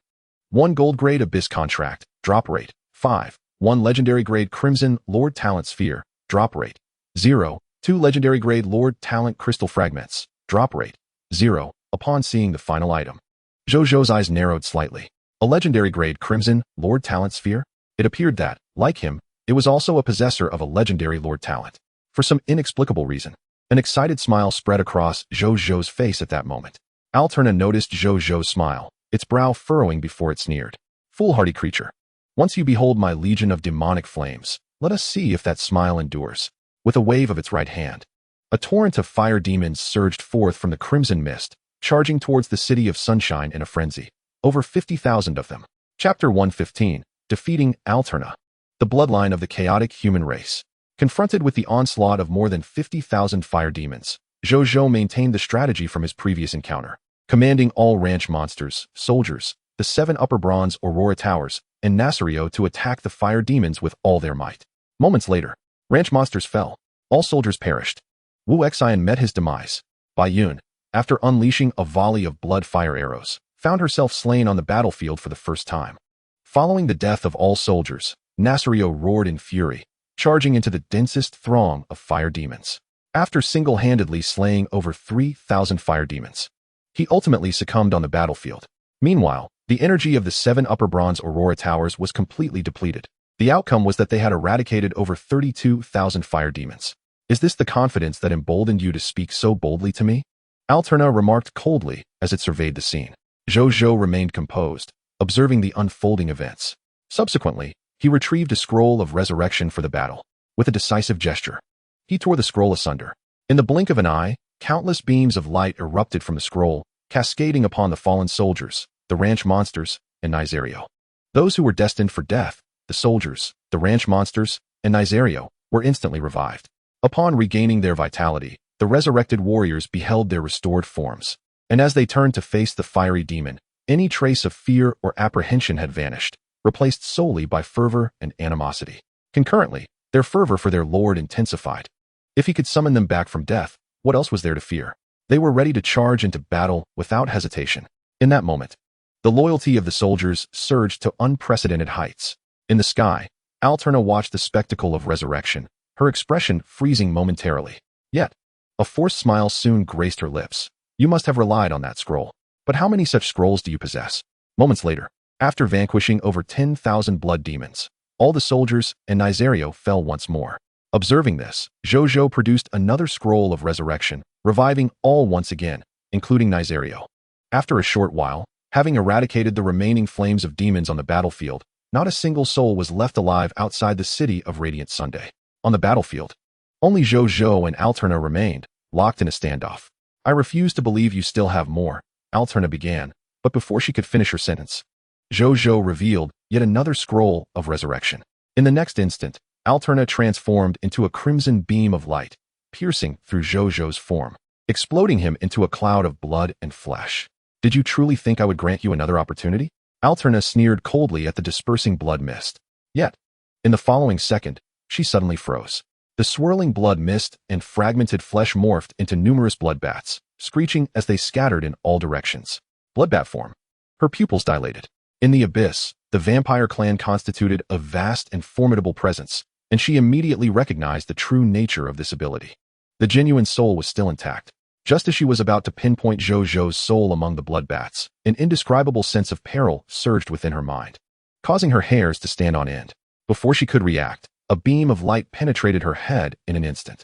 1 gold grade Abyss Contract, drop rate 5, 1 legendary grade Crimson Lord Talent Sphere, drop rate 0, 2 legendary grade Lord Talent Crystal Fragments, drop rate 0. Upon seeing the final item, Zhou Zhou's eyes narrowed slightly. A legendary grade Crimson Lord Talent Sphere? It appeared that, like him, it was also a possessor of a legendary Lord Talent. For some inexplicable reason, an excited smile spread across Zhou Zhou's face at that moment. Alterna noticed Zhou Zhou's smile, its brow furrowing before it sneered. Foolhardy creature. Once you behold my legion of demonic flames, let us see if that smile endures. With a wave of its right hand, a torrent of fire demons surged forth from the crimson mist, charging towards the city of Sunshine in a frenzy. Over 50,000 of them. Chapter 115. Defeating Alterna. The bloodline of the chaotic human race. Confronted with the onslaught of more than 50,000 fire demons, Zhou Zhou maintained the strategy from his previous encounter, commanding all ranch monsters, soldiers, the 7 upper bronze Aurora Towers, and Nasserio to attack the fire demons with all their might. Moments later, ranch monsters fell. All soldiers perished. Wu Xian met his demise. Bai Yun, after unleashing a volley of blood fire arrows, found herself slain on the battlefield for the first time. Following the death of all soldiers, Nasserio roared in fury, charging into the densest throng of fire demons. After single-handedly slaying over 3,000 fire demons, he ultimately succumbed on the battlefield. Meanwhile, the energy of the 7 upper bronze Aurora Towers was completely depleted. The outcome was that they had eradicated over 32,000 fire demons. Is this the confidence that emboldened you to speak so boldly to me? Alterna remarked coldly as it surveyed the scene. Zhou Zhou remained composed, observing the unfolding events. Subsequently, he retrieved a scroll of resurrection for the battle. With a decisive gesture, he tore the scroll asunder. In the blink of an eye, countless beams of light erupted from the scroll, cascading upon the fallen soldiers, the ranch monsters, and Nizario. Those who were destined for death, the soldiers, the ranch monsters, and Nizario, were instantly revived. Upon regaining their vitality, the resurrected warriors beheld their restored forms. And as they turned to face the fiery demon, Any trace of fear or apprehension had vanished, replaced solely by fervor and animosity. Concurrently, their fervor for their lord intensified. If he could summon them back from death, what else was there to fear? They were ready to charge into battle without hesitation. In that moment, the loyalty of the soldiers surged to unprecedented heights. In the sky, Alterna watched the spectacle of resurrection, her expression freezing momentarily. Yet, a forced smile soon graced her lips. You must have relied on that scroll. But how many such scrolls do you possess? Moments later, after vanquishing over 10,000 blood demons, all the soldiers and Nysario fell once more. Observing this, Zhou Zhou produced another scroll of resurrection, reviving all once again, including Nysario. After a short while, having eradicated the remaining flames of demons on the battlefield, not a single soul was left alive outside the city of Radiant Sunday. On the battlefield, only Zhou Zhou and Alterna remained, locked in a standoff. I refuse to believe you still have more, Alterna began, but before she could finish her sentence, Zhou Zhou revealed yet another scroll of resurrection. In the next instant, Alterna transformed into a crimson beam of light, piercing through Zhou Zhou's form, exploding him into a cloud of blood and flesh. Did you truly think I would grant you another opportunity? Alterna sneered coldly at the dispersing blood mist. Yet, in the following second, she suddenly froze. The swirling blood mist and fragmented flesh morphed into numerous bloodbaths, screeching as they scattered in all directions. Bloodbath form. Her pupils dilated. In the abyss, the vampire clan constituted a vast and formidable presence, and she immediately recognized the true nature of this ability. The genuine soul was still intact. Just as she was about to pinpoint Zhou Zhou's soul among the bloodbaths, an indescribable sense of peril surged within her mind, causing her hairs to stand on end. Before she could react, a beam of light penetrated her head in an instant.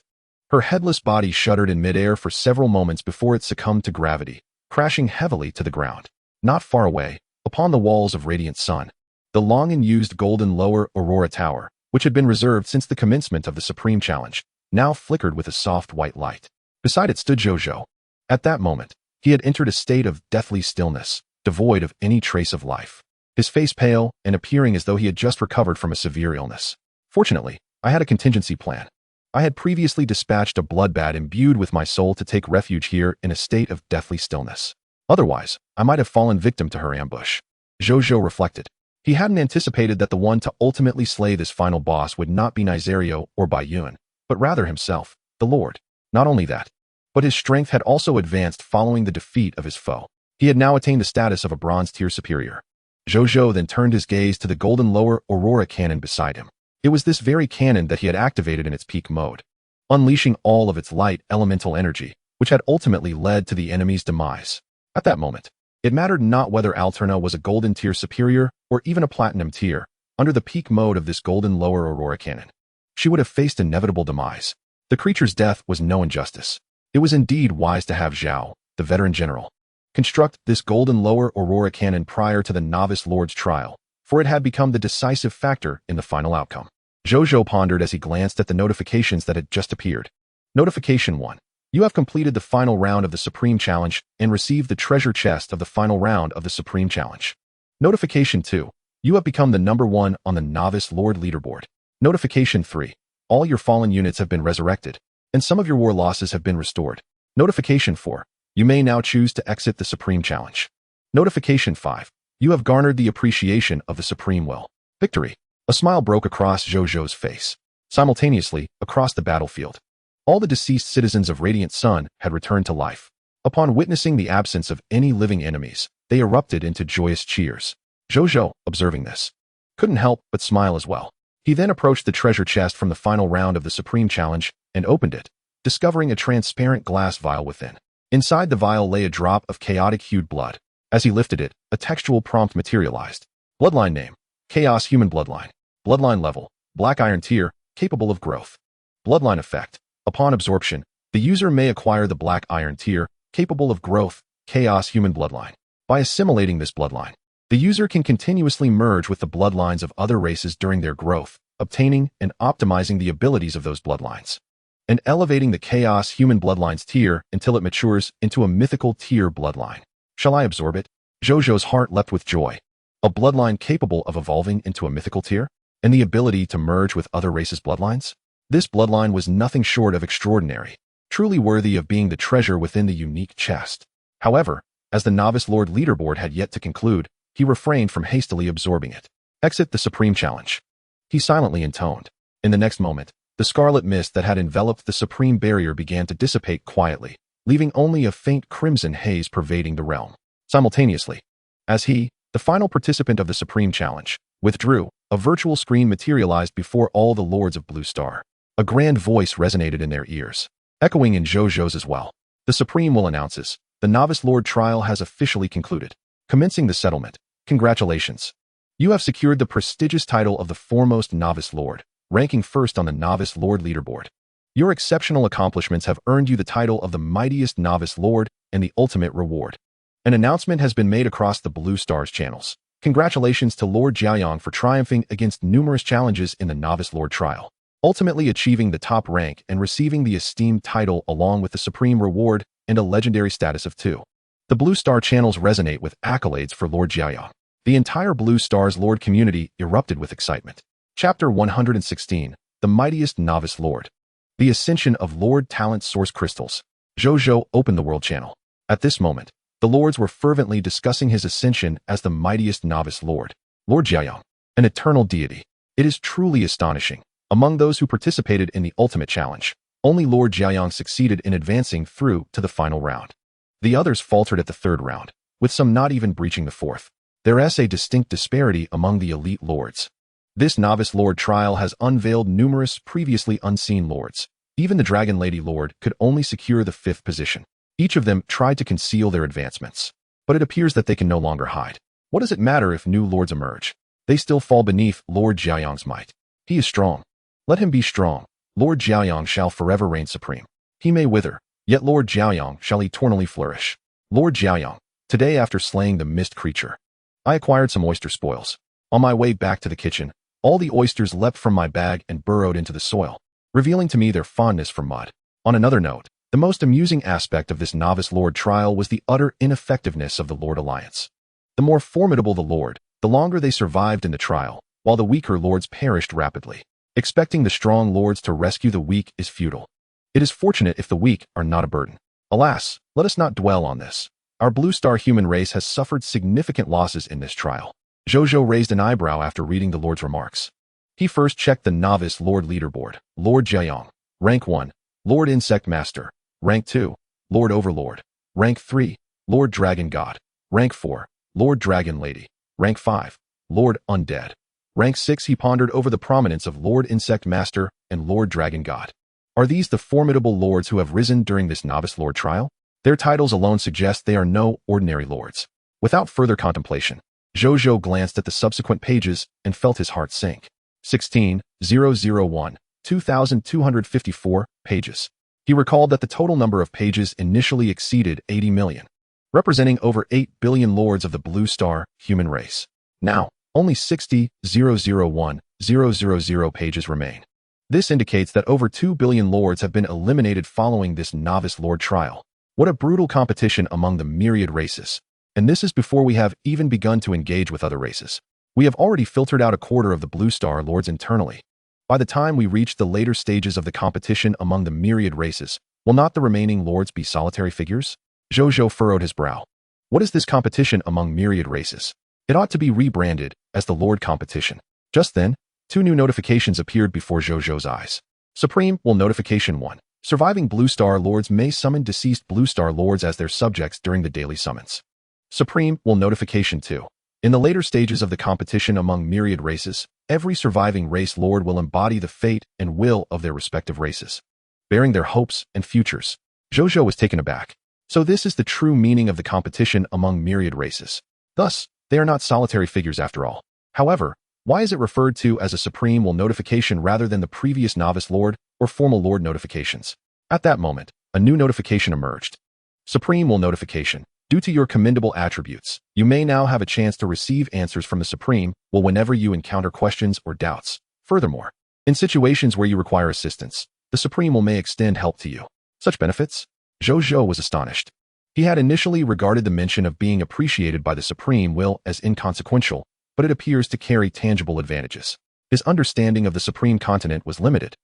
Her headless body shuddered in midair for several moments before it succumbed to gravity, crashing heavily to the ground. Not far away, upon the walls of Radiant Sun, the long-unused golden lower Aurora Tower, which had been reserved since the commencement of the Supreme Challenge, now flickered with a soft white light. Beside it stood Zhou Zhou. At that moment, he had entered a state of deathly stillness, devoid of any trace of life. His face pale and appearing as though he had just recovered from a severe illness. Fortunately, I had a contingency plan. I had previously dispatched a bloodbath imbued with my soul to take refuge here in a state of deathly stillness. Otherwise, I might have fallen victim to her ambush. Zhou Zhou reflected. He hadn't anticipated that the one to ultimately slay this final boss would not be Nysario or Bai Yuan, but rather himself, the Lord. Not only that, but his strength had also advanced following the defeat of his foe. He had now attained the status of a bronze tier superior. Zhou Zhou then turned his gaze to the golden lower Aurora cannon beside him. It was this very cannon that he had activated in its peak mode, unleashing all of its light elemental energy, which had ultimately led to the enemy's demise. At that moment, it mattered not whether Alterna was a golden tier superior or even a platinum tier. Under the peak mode of this golden lower Aurora cannon, she would have faced inevitable demise. The creature's death was no injustice. It was indeed wise to have Zhao, the veteran general, construct this golden lower Aurora cannon prior to the novice lord's trial, for it had become the decisive factor in the final outcome. Zhou Zhou pondered as he glanced at the notifications that had just appeared. Notification 1. You have completed the final round of the Supreme Challenge and received the treasure chest of the final round of the Supreme Challenge. Notification 2. You have become the number 1 on the Novice Lord leaderboard. Notification 3. All your fallen units have been resurrected, and some of your war losses have been restored. Notification 4. You may now choose to exit the Supreme Challenge. Notification 5. You have garnered the appreciation of the Supreme Will. Victory. A smile broke across Zhou Zhou's face. Simultaneously, across the battlefield, all the deceased citizens of Radiant Sun had returned to life. Upon witnessing the absence of any living enemies, they erupted into joyous cheers. Zhou Zhou, observing this, couldn't help but smile as well. He then approached the treasure chest from the final round of the Supreme Challenge and opened it, discovering a transparent glass vial within. Inside the vial lay a drop of chaotic-hued blood. As he lifted it, a textual prompt materialized. Bloodline name: Chaos Human Bloodline. Bloodline level: Black Iron tier, capable of growth. Bloodline effect: upon absorption, the user may acquire the Black Iron tier, capable of growth, Chaos Human Bloodline. By assimilating this bloodline, the user can continuously merge with the bloodlines of other races during their growth, obtaining and optimizing the abilities of those bloodlines, and elevating the Chaos Human Bloodlines tier until it matures into a mythical tier bloodline. Shall I absorb it? Zhou Zhou's heart leapt with joy. A bloodline capable of evolving into a mythical tier, and the ability to merge with other races' bloodlines? This bloodline was nothing short of extraordinary, truly worthy of being the treasure within the unique chest. However, As the Novice Lord leaderboard had yet to conclude, he refrained from hastily absorbing it. Exit the Supreme Challenge. He silently intoned. In the next moment, the scarlet mist that had enveloped the Supreme Barrier began to dissipate quietly, leaving only a faint crimson haze pervading the realm. Simultaneously, as he, the final participant of the Supreme Challenge, withdrew, a virtual screen materialized before all the Lords of Blue Star. A grand voice resonated in their ears, echoing in Zhou Zhou's as well. The Supreme will announces, the Novice Lord trial has officially concluded. Commencing the settlement. Congratulations. You have secured the prestigious title of the foremost Novice Lord, ranking first on the Novice Lord leaderboard. Your exceptional accomplishments have earned you the title of the mightiest Novice Lord and the ultimate reward. An announcement has been made across the Blue Stars channels. Congratulations to Lord Jiayang for triumphing against numerous challenges in the Novice Lord trial, ultimately achieving the top rank and receiving the esteemed title along with the supreme reward and a legendary status of 2. The Blue Star channels resonate with accolades for Lord Jiayang. The entire Blue Stars Lord community erupted with excitement. Chapter 116, The Mightiest Novice Lord. The Ascension of Lord Talent Source Crystals. Zhou Zhou opened the World Channel. At this moment, the Lords were fervently discussing his ascension as the mightiest Novice Lord, Lord Jiayang, an eternal deity. It is truly astonishing. Among those who participated in the ultimate challenge, only Lord Jiayang succeeded in advancing through to the final round. The others faltered at the third round, with some not even breaching the fourth. There is a distinct disparity among the elite lords. This Novice Lord trial has unveiled numerous previously unseen lords. Even the Dragon Lady Lord could only secure the 5th position. Each of them tried to conceal their advancements, but it appears that they can no longer hide. What does it matter if new lords emerge? They still fall beneath Lord Jiayang's might. He is strong. Let him be strong. Lord Jiayang shall forever reign supreme. He may wither, yet Lord Jiayang shall eternally flourish. Lord Jiayang, today after slaying the mist creature, I acquired some oyster spoils. On my way back to the kitchen, all the oysters leapt from my bag and burrowed into the soil, revealing to me their fondness for mud. On another note, the most amusing aspect of this Novice Lord trial was the utter ineffectiveness of the Lord Alliance. The more formidable the Lord, the longer they survived in the trial, while the weaker lords perished rapidly. Expecting the strong lords to rescue the weak is futile. It is fortunate if the weak are not a burden. Alas, let us not dwell on this. Our Blue Star human race has suffered significant losses in this trial. Zhou Zhou raised an eyebrow after reading the Lord's remarks. He first checked the Novice Lord leaderboard. Lord Jiayang, Rank 1, Lord Insect Master. Rank 2, Lord Overlord. Rank 3, Lord Dragon God. Rank 4, Lord Dragon Lady. Rank 5, Lord Undead. Rank 6. He pondered over the prominence of Lord Insect Master and Lord Dragon God. Are these the formidable lords who have risen during this Novice Lord trial? Their titles alone suggest they are no ordinary lords. Without further contemplation, Zhou Zhou glanced at the subsequent pages and felt his heart sink. 16,001, 2,254 pages. He recalled that the total number of pages initially exceeded 80 million, representing over 8 billion lords of the Blue Star human race. Now, only 60,001,000 pages remain. This indicates that over 2 billion lords have been eliminated following this Novice Lord trial. What a brutal competition among the myriad races. And this is before we have even begun to engage with other races. We have already filtered out a quarter of the Blue Star lords internally. By the time we reach the later stages of the competition among the myriad races, will not the remaining lords be solitary figures? Zhou Zhou furrowed his brow. What is this competition among myriad races? It ought to be rebranded as the Lord competition. Just then, 2 new notifications appeared before Zhou Zhou's eyes. Supreme will Notification 1. Surviving Blue Star Lords may summon deceased Blue Star Lords as their subjects during the daily summons. Supreme will Notification 2. In the later stages of the competition among myriad races, every surviving race lord will embody the fate and will of their respective races, bearing their hopes and futures. Zhou Zhou was taken aback. So this is the true meaning of the competition among myriad races. Thus, they are not solitary figures after all. However, why is it referred to as a Supreme will Notification rather than the previous Novice Lord or formal Lord notifications? At that moment, a new notification emerged. Supreme will Notification. Due to your commendable attributes, you may now have a chance to receive answers from the Supreme will whenever you encounter questions or doubts. Furthermore, in situations where you require assistance, the Supreme will may extend help to you. Such benefits? Zhou Zhou was astonished. He had initially regarded the mention of being appreciated by the Supreme will as inconsequential, but it appears to carry tangible advantages. His understanding of the Supreme Continent was limited.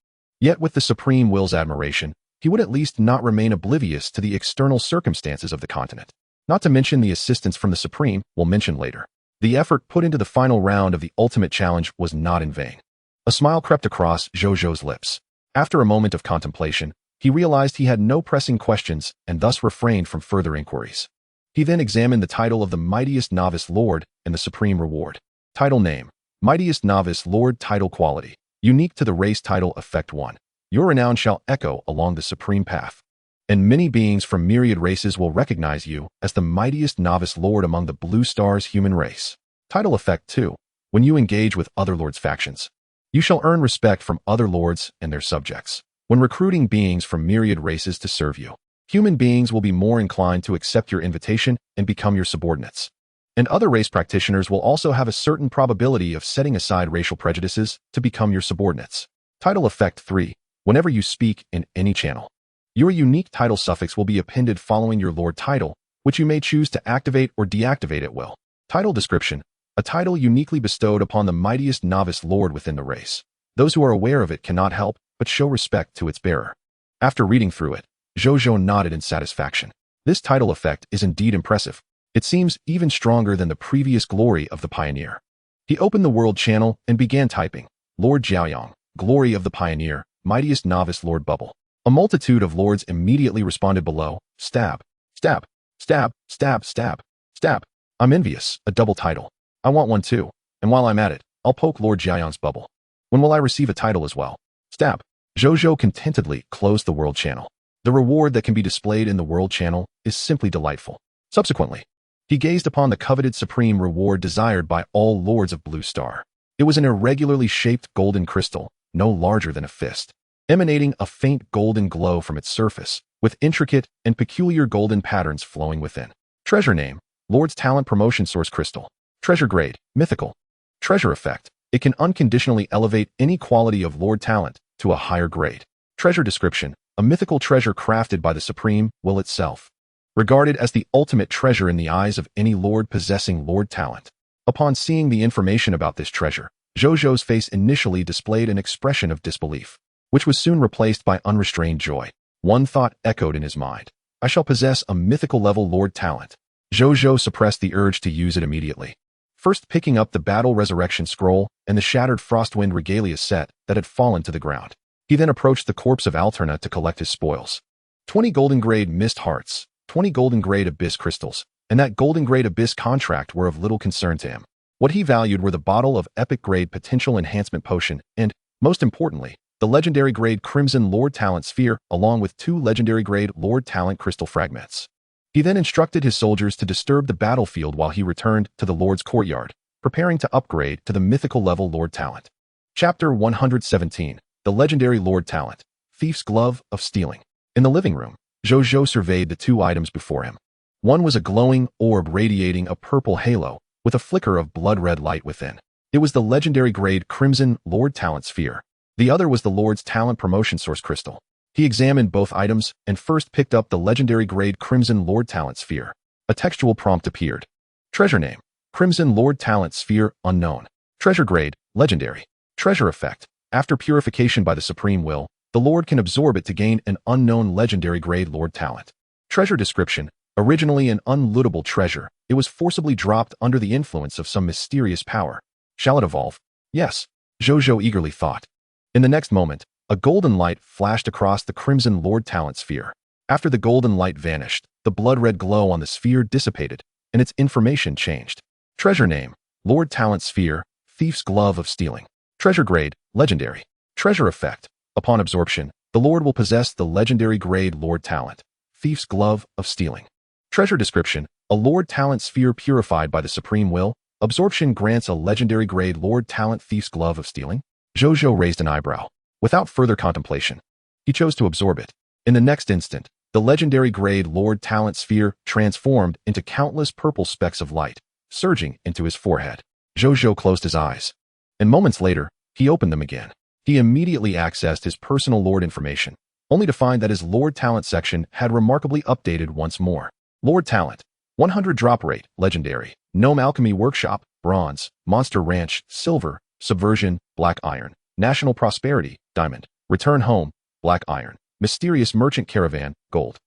Yet with the Supreme Will's admiration, he would at least not remain oblivious to the external circumstances of the continent. Not to mention the assistance from the Supreme, we'll mention later. The effort put into the final round of the ultimate challenge was not in vain. A smile crept across Zhou Zhou's lips. After a moment of contemplation, he realized he had no pressing questions and thus refrained from further inquiries. He then examined the title of the Mightiest Novice Lord and the Supreme Reward. Title name: Mightiest Novice Lord. Title quality: unique to the race. Title effect 1. Your renown shall echo along the supreme path, and many beings from myriad races will recognize you as the mightiest novice lord among the Blue Star's human race. Title effect 2. When you engage with other lords' factions, you shall earn respect from other lords and their subjects. When recruiting beings from myriad races to serve you, human beings will be more inclined to accept your invitation and become your subordinates. And other race practitioners will also have a certain probability of setting aside racial prejudices to become your subordinates. Title effect 3. Whenever you speak in any channel, your unique title suffix will be appended following your lord title, which you may choose to activate or deactivate at will. Title description: a title uniquely bestowed upon the mightiest novice lord within the race. Those who are aware of it cannot help but show respect to its bearer. After reading through it, Zhou Zhou nodded in satisfaction. This title effect is indeed impressive. It seems even stronger than the previous glory of the Pioneer. He opened the world channel and began typing, Lord Jiaoyang, glory of the Pioneer, mightiest novice lord bubble. A multitude of lords immediately responded below, stab, stab, stab, stab, stab, stab. I'm envious, a double title. I want one too, and while I'm at it, I'll poke Lord Jiaoyang's bubble. When will I receive a title as well? Stab. Zhou Zhou contentedly closed the world channel. The reward that can be displayed in the world channel is simply delightful. Subsequently, he gazed upon the coveted supreme reward desired by all lords of Blue Star. It was an irregularly shaped golden crystal, no larger than a fist, emanating a faint golden glow from its surface, with intricate and peculiar golden patterns flowing within. Treasure name: Lord's Talent Promotion Source Crystal. Treasure grade: mythical. Treasure effect: it can unconditionally elevate any quality of Lord Talent to a higher grade. Treasure description: a mythical treasure crafted by the Supreme Will itself, regarded as the ultimate treasure in the eyes of any lord possessing Lord Talent. Upon seeing the information about this treasure, Zhou Zhou's face initially displayed an expression of disbelief, which was soon replaced by unrestrained joy. One thought echoed in his mind: I shall possess a mythical level Lord Talent. Zhou Zhou suppressed the urge to use it immediately, first picking up the Battle Resurrection Scroll and the shattered Frostwind Regalia set that had fallen to the ground. He then approached the corpse of Alterna to collect his spoils. 20 golden grade Mist Hearts, 20 golden grade Abyss Crystals, and that golden grade Abyss contract were of little concern to him. What he valued were the bottle of epic grade Potential Enhancement Potion and, most importantly, the legendary grade Crimson Lord Talent Sphere, along with 2 legendary grade Lord Talent Crystal Fragments. He then instructed his soldiers to disturb the battlefield while he returned to the Lord's courtyard, preparing to upgrade to the mythical level Lord Talent. Chapter 117. The legendary Lord Talent, Thief's Glove of Stealing. In the living room, Zhou Zhou surveyed the 2 items before him. One was a glowing orb radiating a purple halo, with a flicker of blood-red light within. It was the legendary grade Crimson Lord Talent Sphere. The other was the Lord's Talent Promotion Source Crystal. He examined both items and first picked up the legendary grade Crimson Lord Talent Sphere. A textual prompt appeared. Treasure name: Crimson Lord Talent Sphere unknown. Treasure grade: legendary. Treasure effect: after purification by the Supreme Will, the Lord can absorb it to gain an unknown legendary grade Lord Talent. Treasure description: originally an unlootable treasure, it was forcibly dropped under the influence of some mysterious power. Shall it evolve? Yes, Zhou Zhou eagerly thought. In the next moment, a golden light flashed across the Crimson Lord Talent Sphere. After the golden light vanished, the blood-red glow on the sphere dissipated, and its information changed. Treasure name: Lord Talent Sphere, Thief's Glove of Stealing. Treasure grade: legendary. Treasure effect: upon absorption, the Lord will possess the legendary grade Lord Talent, Thief's Glove of Stealing. Treasure description: a Lord Talent Sphere purified by the Supreme Will. Absorption grants a legendary grade Lord Talent Thief's Glove of Stealing. Zhou Zhou raised an eyebrow. Without further contemplation, he chose to absorb it. In the next instant, the legendary grade Lord Talent Sphere transformed into countless purple specks of light, surging into his forehead. Zhou Zhou closed his eyes, and moments later, he opened them again. He immediately accessed his personal Lord information, only to find that his Lord Talent section had remarkably updated once more. Lord Talent: 100 drop rate, legendary. Gnome Alchemy Workshop, bronze. Monster Ranch, silver. Subversion, black iron. National Prosperity, diamond. Return Home, black iron. Mysterious Merchant Caravan, gold.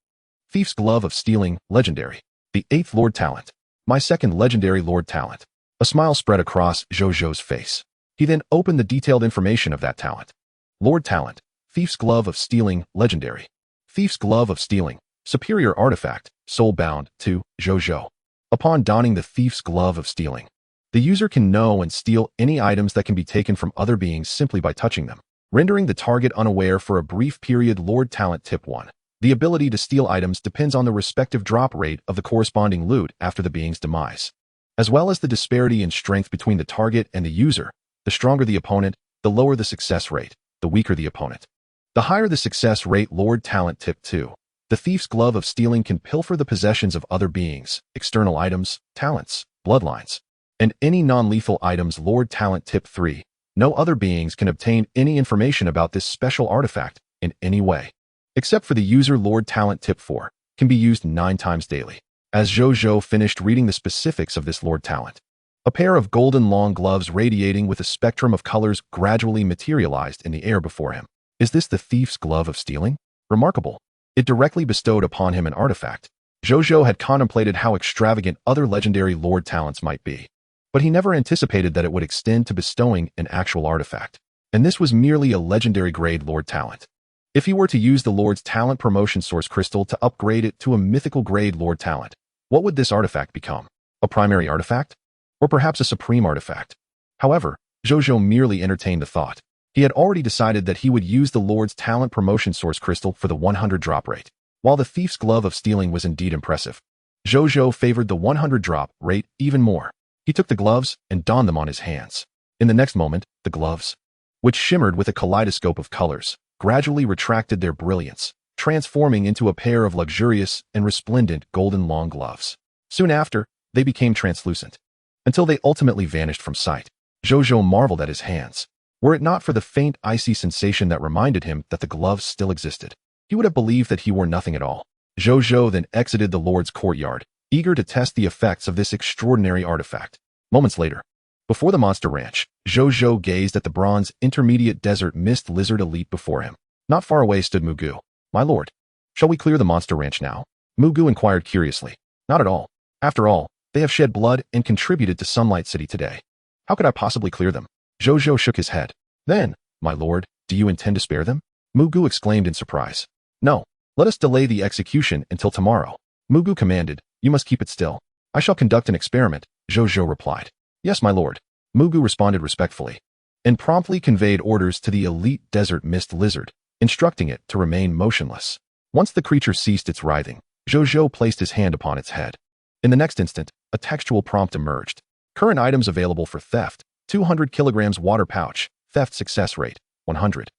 Thief's Glove of Stealing, legendary. The 8th Lord Talent. My second legendary Lord Talent. A smile spread across Zhou Zhou's face. He then opened the detailed information of that talent. Lord Talent. Thief's Glove of Stealing, legendary. Thief's Glove of Stealing. Superior artifact, soul-bound, to Zhou Zhou. Upon donning the Thief's Glove of Stealing, the user can know and steal any items that can be taken from other beings simply by touching them, rendering the target unaware for a brief period. Lord Talent Tip 1. The ability to steal items depends on the respective drop rate of the corresponding loot after the being's demise, as well as the disparity in strength between the target and the user. The stronger the opponent, the lower the success rate, the weaker the opponent. The higher the success rate. Lord Talent Tip 2. The Thief's Glove of Stealing can pilfer the possessions of other beings, external items, talents, bloodlines, and any non-lethal items. Lord Talent Tip 3. No other beings can obtain any information about this special artifact in any way, except for the user. Lord Talent Tip 4. Can be used 9 times daily. As Zhou Zhou finished reading the specifics of this Lord Talent, a pair of golden long gloves radiating with a spectrum of colors gradually materialized in the air before him. Is this the Thief's Glove of Stealing? Remarkable. It directly bestowed upon him an artifact. Zhou Zhou had contemplated how extravagant other legendary Lord Talents might be, but he never anticipated that it would extend to bestowing an actual artifact. And this was merely a legendary grade Lord Talent. If he were to use the Lord's Talent Promotion Source Crystal to upgrade it to a mythical grade Lord Talent, what would this artifact become? A primary artifact? Or perhaps a supreme artifact? However, Zhou Zhou merely entertained the thought. He had already decided that he would use the Lord's Talent Promotion Source Crystal for the 100 drop rate. While the Thief's Glove of Stealing was indeed impressive, Zhou Zhou favored the 100 drop rate even more. He took the gloves and donned them on his hands. In the next moment, the gloves, which shimmered with a kaleidoscope of colors, gradually retracted their brilliance, transforming into a pair of luxurious and resplendent golden long gloves. Soon after, they became translucent, until they ultimately vanished from sight. Zhou Zhou marveled at his hands. Were it not for the faint icy sensation that reminded him that the gloves still existed, he would have believed that he wore nothing at all. Zhou Zhou then exited the Lord's courtyard, eager to test the effects of this extraordinary artifact. Moments later, before the monster ranch, Zhou Zhou gazed at the bronze intermediate desert mist lizard elite before him. Not far away stood Mugu. My lord, shall we clear the monster ranch now? Mugu inquired curiously. Not at all. After all, they have shed blood and contributed to Sunlight City today. How could I possibly clear them? Zhou Zhou shook his head. Then, my lord, do you intend to spare them? Mugu exclaimed in surprise. No, let us delay the execution until tomorrow. Mugu commanded. You must keep it still. I shall conduct an experiment, Zhou Zhou replied. Yes, my lord. Mugu responded respectfully, and promptly conveyed orders to the elite desert mist lizard, instructing it to remain motionless. Once the creature ceased its writhing, Zhou Zhou placed his hand upon its head. In the next instant, a textual prompt emerged. Current items available for theft: 200 kilograms water pouch, theft success rate, 100.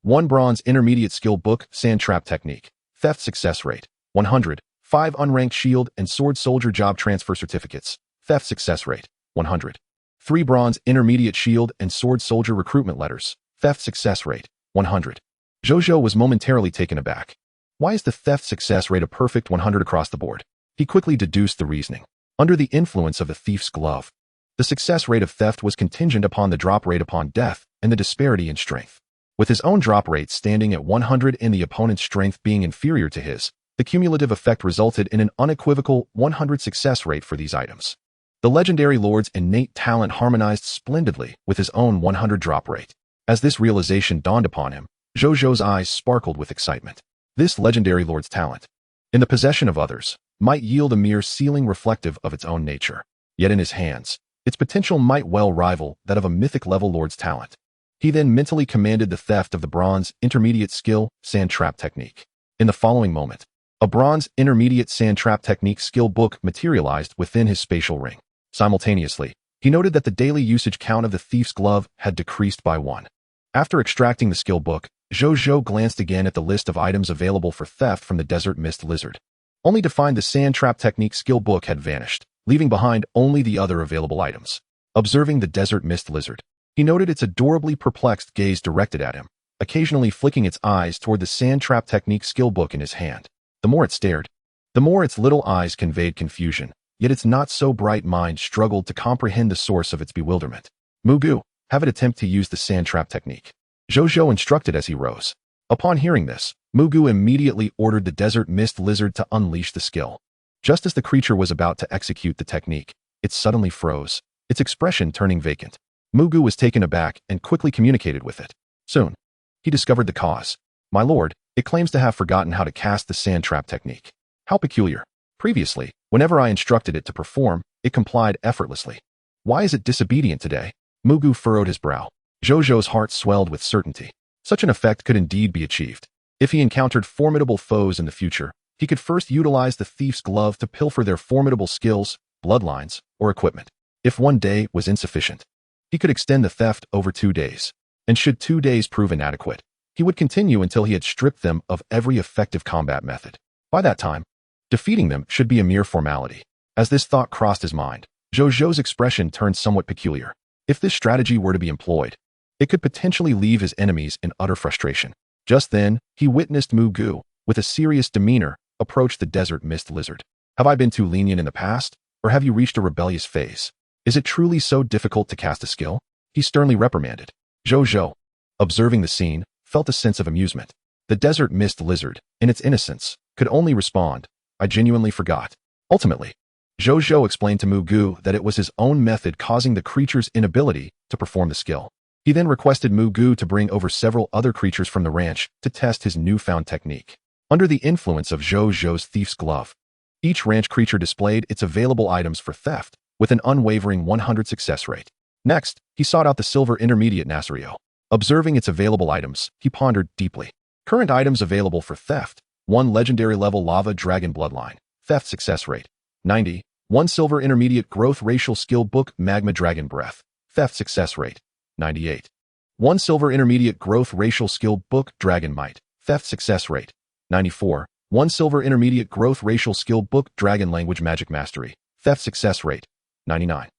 1 bronze intermediate skill book, sand trap technique, theft success rate, 100. 5 unranked shield and sword soldier job transfer certificates, theft success rate, 100. 3 bronze intermediate shield and sword soldier recruitment letters, theft success rate, 100. Zhou Zhou was momentarily taken aback. Why is the theft success rate a perfect 100 across the board? He quickly deduced the reasoning. Under the influence of the thief's glove, the success rate of theft was contingent upon the drop rate upon death and the disparity in strength. With his own drop rate standing at 100 and the opponent's strength being inferior to his, the cumulative effect resulted in an unequivocal 100 success rate for these items. The legendary lord's innate talent harmonized splendidly with his own 100 drop rate. As this realization dawned upon him, Zhou Zhou's eyes sparkled with excitement. This legendary lord's talent, in the possession of others, might yield a mere ceiling reflective of its own nature. Yet in his hands, its potential might well rival that of a mythic-level lord's talent. He then mentally commanded the theft of the bronze intermediate skill sand trap technique. In the following moment, a bronze intermediate sand trap technique skill book materialized within his spatial ring. Simultaneously, he noted that the daily usage count of the thief's glove had decreased by 1. After extracting the skill book, Zhou Zhou glanced again at the list of items available for theft from the desert mist lizard, only to find the sand trap technique skill book had vanished, leaving behind only the other available items. Observing the desert mist lizard, he noted its adorably perplexed gaze directed at him, occasionally flicking its eyes toward the sand trap technique skill book in his hand. The more it stared, the more its little eyes conveyed confusion, yet its not-so-bright mind struggled to comprehend the source of its bewilderment. Mugu, have it attempt to use the sand trap technique, Zhou Zhou instructed as he rose. Upon hearing this, Mugu immediately ordered the desert mist lizard to unleash the skill. Just as the creature was about to execute the technique, it suddenly froze, its expression turning vacant. Mugu was taken aback and quickly communicated with it. Soon, he discovered the cause. My lord, it claims to have forgotten how to cast the sand trap technique. How peculiar. Previously, whenever I instructed it to perform, it complied effortlessly. Why is it disobedient today? Mugu furrowed his brow. Zhou Zhou's heart swelled with certainty. Such an effect could indeed be achieved. If he encountered formidable foes in the future, he could first utilize the thief's glove to pilfer their formidable skills, bloodlines, or equipment. If one day was insufficient, he could extend the theft over 2 days. And should 2 days prove inadequate, he would continue until he had stripped them of every effective combat method. By that time, defeating them should be a mere formality. As this thought crossed his mind, Zhou Zhou's expression turned somewhat peculiar. If this strategy were to be employed, it could potentially leave his enemies in utter frustration. Just then, he witnessed Mugu, with a serious demeanor, approach the desert mist lizard. Have I been too lenient in the past, or have you reached a rebellious phase? Is it truly so difficult to cast a skill? He sternly reprimanded. Zhou Zhou, observing the scene, felt a sense of amusement. The desert mist lizard, in its innocence, could only respond, I genuinely forgot. Ultimately, Zhou Zhou explained to Mugu that it was his own method causing the creature's inability to perform the skill. He then requested Mugu to bring over several other creatures from the ranch to test his newfound technique. Under the influence of Zhou Zhou's thief's glove, each ranch creature displayed its available items for theft, with an unwavering 100 success rate. Next, he sought out the silver intermediate Nasario. Observing its available items, he pondered deeply. Current items available for theft: 1 legendary level lava dragon bloodline, theft success rate 90, 1 silver intermediate growth racial skill book magma dragon breath, theft success rate 98, 1 silver intermediate growth racial skill book dragon might, theft success rate 94, 1 silver intermediate growth racial skill book dragon language magic mastery, theft success rate 99.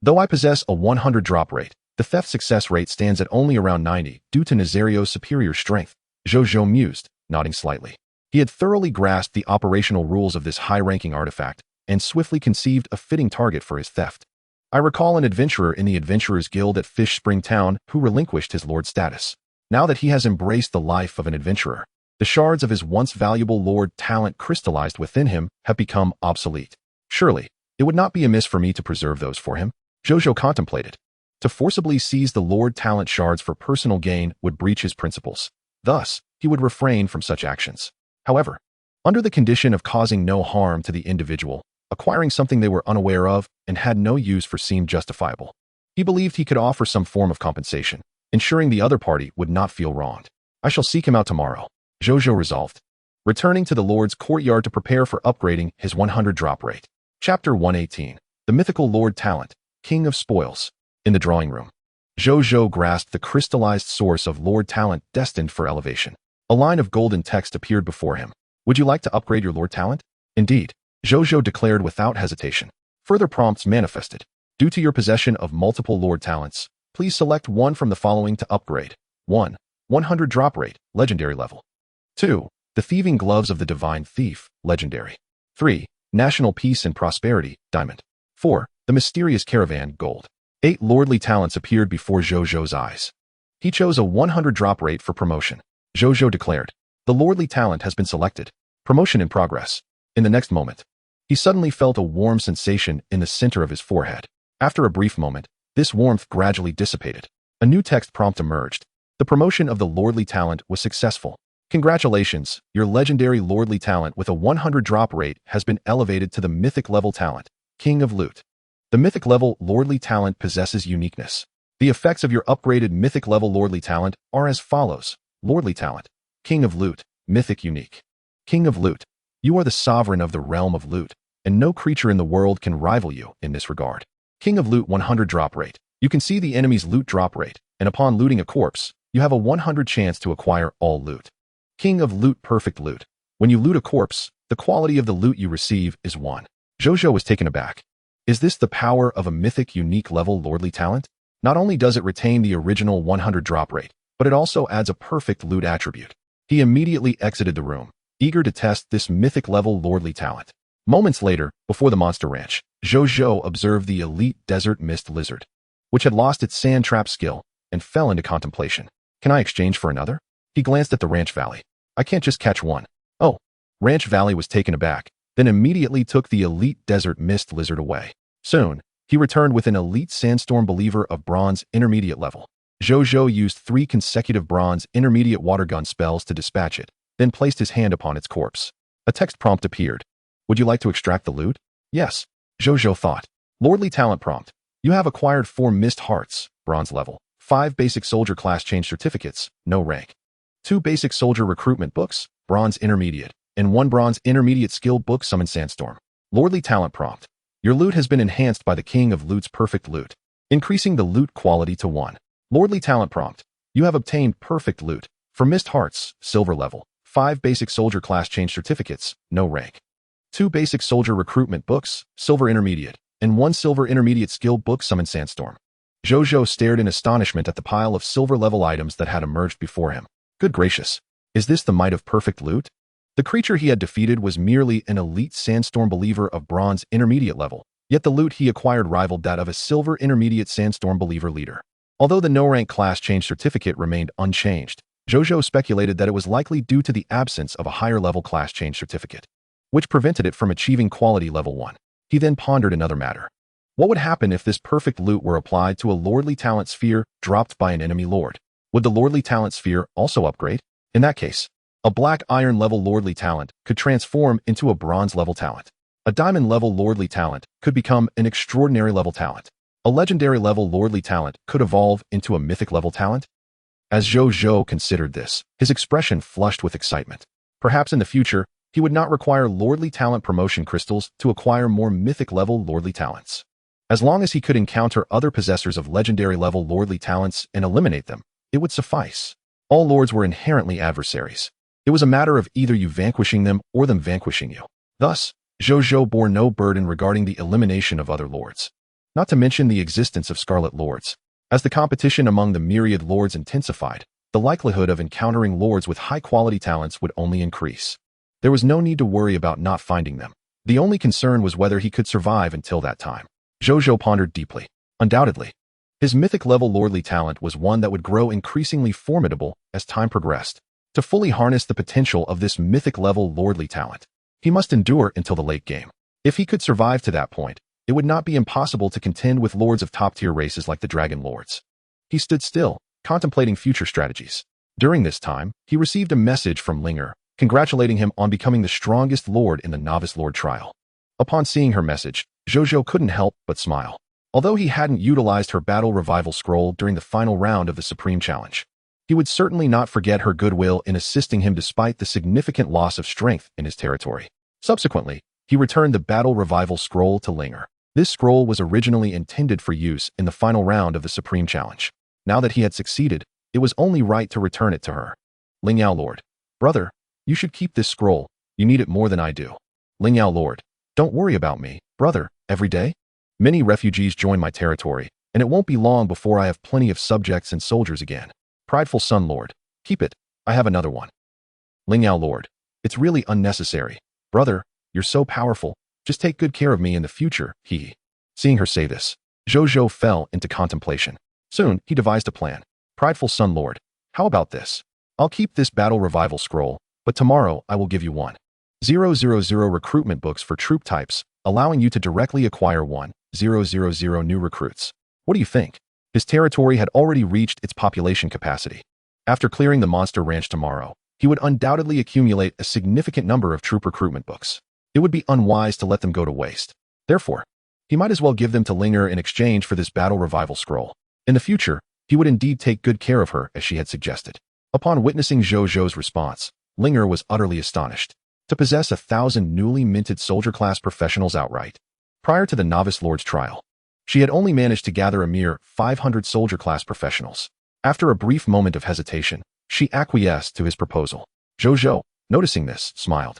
Though I possess a 100 drop rate, the theft success rate stands at only around 90 due to Nazario's superior strength. Zhou Zhou mused, nodding slightly. He had thoroughly grasped the operational rules of this high-ranking artifact and swiftly conceived a fitting target for his theft. I recall an adventurer in the Adventurers Guild at Fish Spring Town who relinquished his lord status. Now that he has embraced the life of an adventurer, the shards of his once valuable lord talent crystallized within him have become obsolete. Surely, it would not be amiss for me to preserve those for him. Zhou Zhou contemplated. To forcibly seize the lord talent shards for personal gain would breach his principles. Thus, he would refrain from such actions. However, under the condition of causing no harm to the individual, acquiring something they were unaware of and had no use for seemed justifiable. He believed he could offer some form of compensation, ensuring the other party would not feel wronged. I shall seek him out tomorrow, Zhou Zhou resolved, returning to the lord's courtyard to prepare for upgrading his 100 drop rate. Chapter 118. The mythical lord talent, king of spoils. In the drawing room, Zhou Zhou grasped the crystallized source of lord talent destined for elevation. A line of golden text appeared before him. Would you like to upgrade your lord talent? Indeed, Zhou Zhou declared without hesitation. Further prompts manifested. Due to your possession of multiple lord talents, please select one from the following to upgrade. 1. 100 drop rate, legendary level. 2. The thieving gloves of the divine thief, legendary. 3. National peace and prosperity, diamond. 4. The mysterious caravan, gold. 8 lordly talents appeared before Zhou Zhou's eyes. He chose a 100 drop rate for promotion. Zhou Zhou declared. The lordly talent has been selected. Promotion in progress. In the next moment, he suddenly felt a warm sensation in the center of his forehead. After a brief moment, this warmth gradually dissipated. A new text prompt emerged. The promotion of the lordly talent was successful. Congratulations, your legendary lordly talent with a 100 drop rate has been elevated to the mythic level talent, King of Loot. The mythic level lordly talent possesses uniqueness. The effects of your upgraded mythic level lordly talent are as follows. Lordly talent, King of Loot, mythic unique. King of Loot, you are the sovereign of the realm of loot, and no creature in the world can rival you in this regard. King of Loot 100 drop rate. You can see the enemy's loot drop rate, and upon looting a corpse, you have a 100 chance to acquire all loot. King of Loot perfect loot. When you loot a corpse, the quality of the loot you receive is 1. Zhou Zhou was taken aback. Is this the power of a mythic unique level lordly talent? Not only does it retain the original 100 drop rate, but it also adds a perfect loot attribute. He immediately exited the room, eager to test this mythic level lordly talent. Moments later, before the monster ranch, Zhou Zhou observed the elite desert mist lizard, which had lost its sand trap skill and fell into contemplation. Can I exchange for another? He glanced at the ranch valley. I can't just catch one. Oh, Ranch Valley was taken aback, then immediately took the elite desert mist lizard away. Soon, he returned with an elite sandstorm believer of bronze intermediate level. Zhou Zhou used 3 consecutive bronze intermediate water gun spells to dispatch it, then placed his hand upon its corpse. A text prompt appeared. Would you like to extract the loot? Yes. Zhou Zhou thought. Lordly talent prompt. You have acquired 4 mist hearts, bronze level, 5 basic soldier class change certificates, no rank, 2 basic soldier recruitment books, bronze intermediate, and 1 bronze intermediate skill book summon sandstorm. Lordly talent prompt. Your loot has been enhanced by the King of Loot's perfect loot, increasing the loot quality to 1. Lordly talent prompt. You have obtained perfect loot for mist hearts, silver level, 5 basic soldier class change certificates, no rank, 2 basic soldier recruitment books, silver intermediate, and 1 silver intermediate skill book summon sandstorm. Zhou Zhou stared in astonishment at the pile of silver level items that had emerged before him. Good gracious. Is this the might of perfect loot? The creature he had defeated was merely an elite sandstorm believer of bronze intermediate level, yet the loot he acquired rivaled that of a silver intermediate sandstorm believer leader. Although the no-rank class change certificate remained unchanged, Zhou Zhou speculated that it was likely due to the absence of a higher-level class change certificate, which prevented it from achieving quality level 1. He then pondered another matter. What would happen if this perfect loot were applied to a lordly talent sphere dropped by an enemy lord? Would the lordly talent sphere also upgrade? In that case, a black iron level lordly talent could transform into a bronze level talent. A diamond level lordly talent could become an extraordinary level talent. A legendary level lordly talent could evolve into a mythic level talent. As Zhou Zhou considered this, his expression flushed with excitement. Perhaps in the future, he would not require lordly talent promotion crystals to acquire more mythic level lordly talents. As long as he could encounter other possessors of legendary level lordly talents and eliminate them, it would suffice. All lords were inherently adversaries. It was a matter of either you vanquishing them or them vanquishing you. Thus, Zhou Zhou bore no burden regarding the elimination of other lords, not to mention the existence of Scarlet Lords. As the competition among the myriad lords intensified, the likelihood of encountering lords with high-quality talents would only increase. There was no need to worry about not finding them. The only concern was whether he could survive until that time. Zhou Zhou pondered deeply. Undoubtedly, his mythic-level lordly talent was one that would grow increasingly formidable as time progressed. To fully harness the potential of this mythic-level lordly talent, he must endure until the late game. If he could survive to that point, it would not be impossible to contend with lords of top-tier races like the Dragon Lords. He stood still, contemplating future strategies. During this time, he received a message from Linger, congratulating him on becoming the strongest lord in the Novice Lord trial. Upon seeing her message, Zhou Zhou couldn't help but smile. Although he hadn't utilized her battle revival scroll during the final round of the Supreme Challenge, he would certainly not forget her goodwill in assisting him despite the significant loss of strength in his territory. Subsequently, he returned the battle revival scroll to Linger. This scroll was originally intended for use in the final round of the Supreme Challenge. Now that he had succeeded, it was only right to return it to her. Lingyao Lord. Brother, you should keep this scroll. You need it more than I do. Lingyao Lord. Don't worry about me, brother. Every day, many refugees join my territory, and it won't be long before I have plenty of subjects and soldiers again. Prideful Sun Lord. Keep it. I have another one. Lingyao Lord. It's really unnecessary. Brother, you're so powerful. Just take good care of me in the future, he. Seeing her say this, Zhou Zhou fell into contemplation. Soon, he devised a plan. Prideful Sun Lord. How about this? I'll keep this battle revival scroll, but tomorrow I will give you 1,000 recruitment books for troop types, allowing you to directly acquire 1,000 new recruits. What do you think? His territory had already reached its population capacity. After clearing the monster ranch tomorrow, he would undoubtedly accumulate a significant number of troop recruitment books. It would be unwise to let them go to waste. Therefore, he might as well give them to Linger in exchange for this battle revival scroll. In the future, he would indeed take good care of her as she had suggested. Upon witnessing Zhou Zhou's response, Linger was utterly astonished. To possess 1,000 newly minted soldier class professionals outright, prior to the Novice Lord's trial, she had only managed to gather a mere 500 soldier class professionals. After a brief moment of hesitation, she acquiesced to his proposal. Zhou Zhou, noticing this, smiled,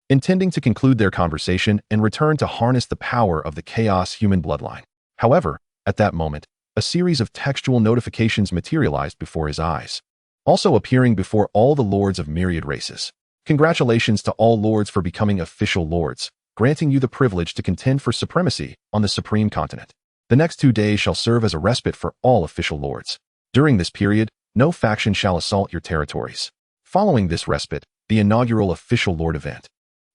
intending to conclude their conversation and return to harness the power of the chaos human bloodline. However, at that moment, a series of textual notifications materialized before his eyes, also appearing before all the lords of myriad races. Congratulations to all lords for becoming official lords, granting you the privilege to contend for supremacy on the Supreme Continent. The next 2 days shall serve as a respite for all official lords. During this period, no faction shall assault your territories. Following this respite, the inaugural official lord event.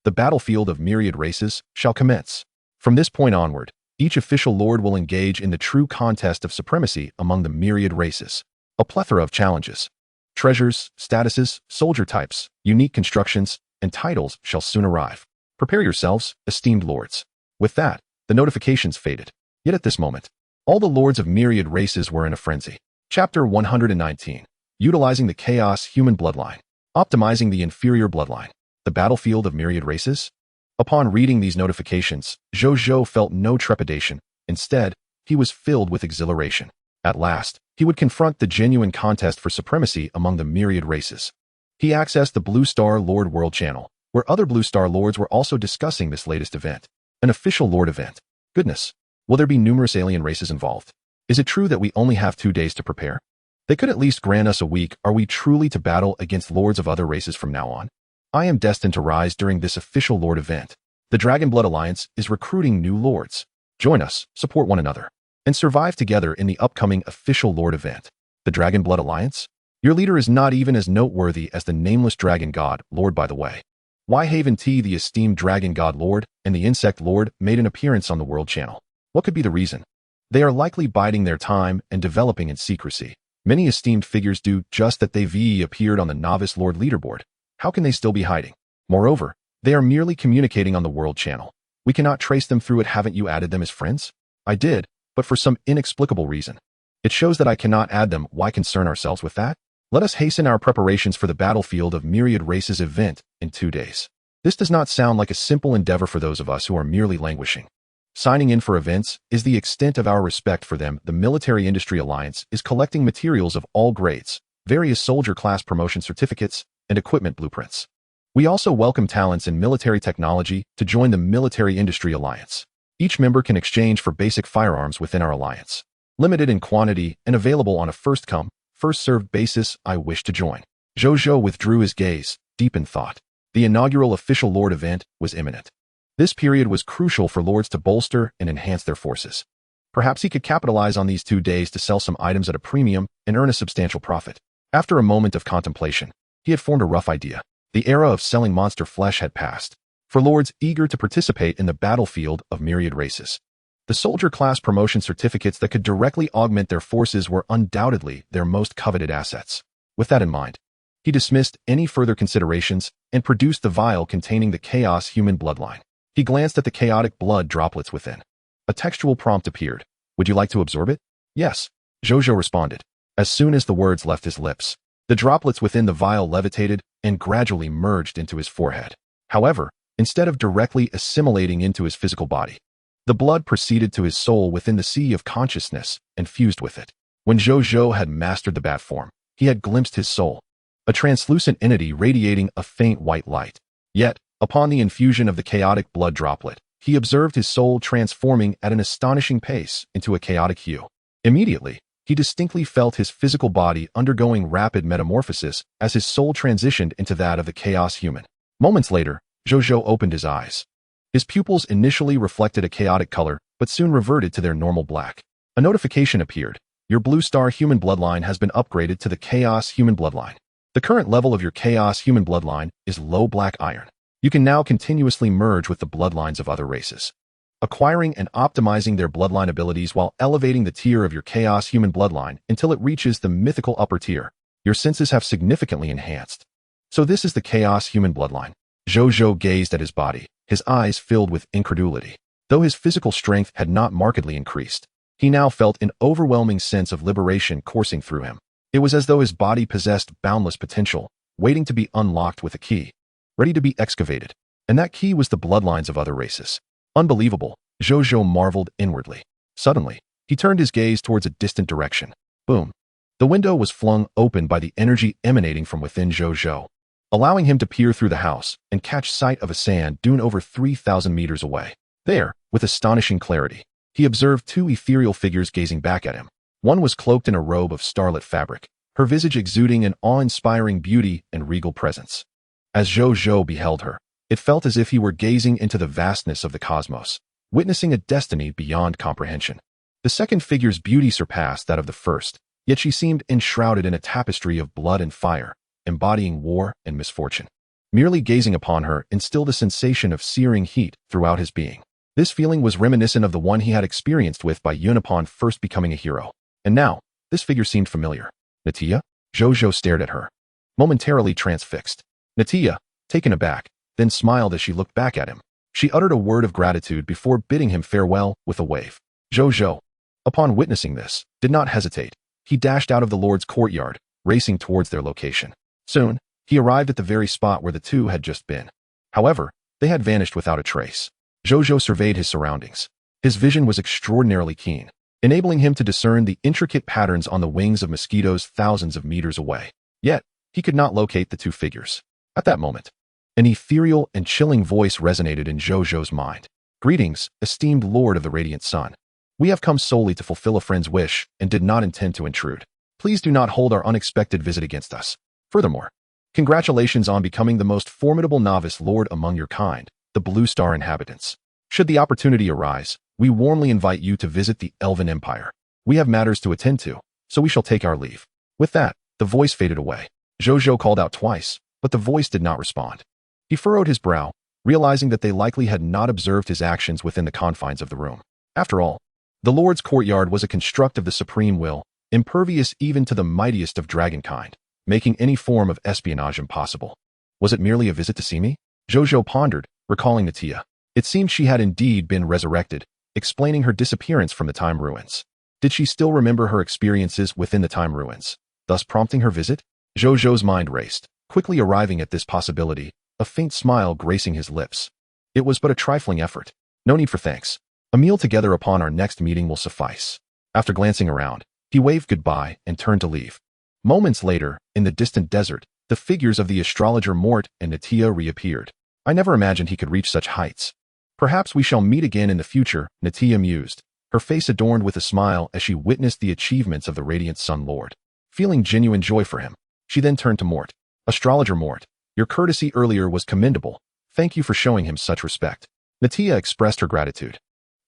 the battlefield of myriad races shall commence. From this point onward, each official lord will engage in the true contest of supremacy among the myriad races. A plethora of challenges, treasures, statuses, soldier types, unique constructions, and titles shall soon arrive. Prepare yourselves, esteemed lords. With that, the notifications faded. Yet at this moment, all the lords of myriad races were in a frenzy. Chapter 119. Utilizing the chaos human bloodline. Optimizing the inferior bloodline. The battlefield of myriad races? Upon reading these notifications, Zhou Zhou felt no trepidation. Instead, he was filled with exhilaration. At last, he would confront the genuine contest for supremacy among the myriad races. He accessed the Blue Star Lord World channel, where other Blue Star Lords were also discussing this latest event. An official Lord event. Goodness. Will there be numerous alien races involved? Is it true that we only have 2 days to prepare? They could at least grant us a week. Are we truly to battle against lords of other races from now on? I am destined to rise during this official Lord event. The Dragonblood Alliance is recruiting new lords. Join us, support one another, and survive together in the upcoming official Lord event. The Dragonblood Alliance? Your leader is not even as noteworthy as the nameless Dragon God Lord, by the way. Haven T, the esteemed Dragon God Lord, and the Insect Lord made an appearance on the World Channel. What could be the reason? They are likely biding their time and developing in secrecy. Many esteemed figures do just that. They've appeared on the Novice Lord leaderboard. How can they still be hiding? Moreover, they are merely communicating on the World Channel. We cannot trace them through it. Haven't you added them as friends? I did, but for some inexplicable reason. It shows that I cannot add them. Why concern ourselves with that? Let us hasten our preparations for the battlefield of myriad races event in 2 days. This does not sound like a simple endeavor for those of us who are merely languishing. Signing in for events is the extent of our respect for them. The Military Industry Alliance is collecting materials of all grades, various soldier class promotion certificates, and equipment blueprints. We also welcome talents in military technology to join the Military Industry Alliance. Each member can exchange for basic firearms within our alliance. Limited in quantity and available on a first-come, first-served basis. I wish to join. Zhou Zhou withdrew his gaze, deep in thought. The inaugural official Lord event was imminent. This period was crucial for lords to bolster and enhance their forces. Perhaps he could capitalize on these 2 days to sell some items at a premium and earn a substantial profit. After a moment of contemplation, he had formed a rough idea. The era of selling monster flesh had passed. For lords eager to participate in the battlefield of myriad races, the soldier class promotion certificates that could directly augment their forces were undoubtedly their most coveted assets. With that in mind, he dismissed any further considerations and produced the vial containing the chaos human bloodline. He glanced at the chaotic blood droplets within. A textual prompt appeared. Would you like to absorb it? Yes, Zhou Zhou responded. As soon as the words left his lips, the droplets within the vial levitated and gradually merged into his forehead. However, instead of directly assimilating into his physical body, the blood proceeded to his soul within the sea of consciousness and fused with it. When Zhou Zhou had mastered the bat form, he had glimpsed his soul, a translucent entity radiating a faint white light. Yet, upon the infusion of the chaotic blood droplet, he observed his soul transforming at an astonishing pace into a chaotic hue. Immediately, he distinctly felt his physical body undergoing rapid metamorphosis as his soul transitioned into that of the chaos human. Moments later, Zhou Zhou opened his eyes. His pupils initially reflected a chaotic color, but soon reverted to their normal black. A notification appeared. Your Blue Star human bloodline has been upgraded to the Chaos human bloodline. The current level of your Chaos human bloodline is low black iron. You can now continuously merge with the bloodlines of other races, acquiring and optimizing their bloodline abilities while elevating the tier of your Chaos human bloodline until it reaches the mythical upper tier. Your senses have significantly enhanced. So this is the Chaos human bloodline. Zhou Zhou gazed at his body, his eyes filled with incredulity. Though his physical strength had not markedly increased, he now felt an overwhelming sense of liberation coursing through him. It was as though his body possessed boundless potential, waiting to be unlocked with a key, ready to be excavated. And that key was the bloodlines of other races. Unbelievable, Zhou Zhou marveled inwardly. Suddenly, he turned his gaze towards a distant direction. Boom. The window was flung open by the energy emanating from within Zhou Zhou, allowing him to peer through the house and catch sight of a sand dune over 3,000 meters away. There, with astonishing clarity, he observed 2 ethereal figures gazing back at him. One was cloaked in a robe of starlit fabric, her visage exuding an awe-inspiring beauty and regal presence. As Zhou Zhou beheld her, it felt as if he were gazing into the vastness of the cosmos, witnessing a destiny beyond comprehension. The second figure's beauty surpassed that of the first, yet she seemed enshrouded in a tapestry of blood and fire, embodying war and misfortune. Merely gazing upon her instilled a sensation of searing heat throughout his being. This feeling was reminiscent of the one he had experienced with Bai Yun upon first becoming a hero. And now, this figure seemed familiar. Natia? Zhou Zhou stared at her, momentarily transfixed. Natia, taken aback, then smiled as she looked back at him. She uttered a word of gratitude before bidding him farewell with a wave. Zhou Zhou, upon witnessing this, did not hesitate. He dashed out of the Lord's courtyard, racing towards their location. Soon, he arrived at the very spot where the two had just been. However, they had vanished without a trace. Zhou Zhou surveyed his surroundings. His vision was extraordinarily keen, enabling him to discern the intricate patterns on the wings of mosquitoes thousands of meters away. Yet, he could not locate the two figures. At that moment, an ethereal and chilling voice resonated in Zhou Zhou's mind. Greetings, esteemed Lord of the Radiant Sun. We have come solely to fulfill a friend's wish and did not intend to intrude. Please do not hold our unexpected visit against us. Furthermore, congratulations on becoming the most formidable novice lord among your kind, the Blue Star inhabitants. Should the opportunity arise, we warmly invite you to visit the Elven Empire. We have matters to attend to, so we shall take our leave. With that, the voice faded away. Zhou Zhou called out twice, but the voice did not respond. He furrowed his brow, realizing that they likely had not observed his actions within the confines of the room. After all, the Lord's courtyard was a construct of the supreme will, impervious even to the mightiest of dragonkind, making any form of espionage impossible. Was it merely a visit to see me? Zhou Zhou pondered, recalling Natia. It seemed she had indeed been resurrected, explaining her disappearance from the time ruins. Did she still remember her experiences within the time ruins, thus prompting her visit? Zhou Zhou's mind raced, quickly arriving at this possibility, a faint smile gracing his lips. It was but a trifling effort. No need for thanks. A meal together upon our next meeting will suffice. After glancing around, he waved goodbye and turned to leave. Moments later, in the distant desert, the figures of the astrologer Mort and Natia reappeared. I never imagined he could reach such heights. Perhaps we shall meet again in the future, Natia mused, her face adorned with a smile as she witnessed the achievements of the Radiant Sun Lord. Feeling genuine joy for him, she then turned to Mort. Astrologer Mort, your courtesy earlier was commendable. Thank you for showing him such respect. Natia expressed her gratitude.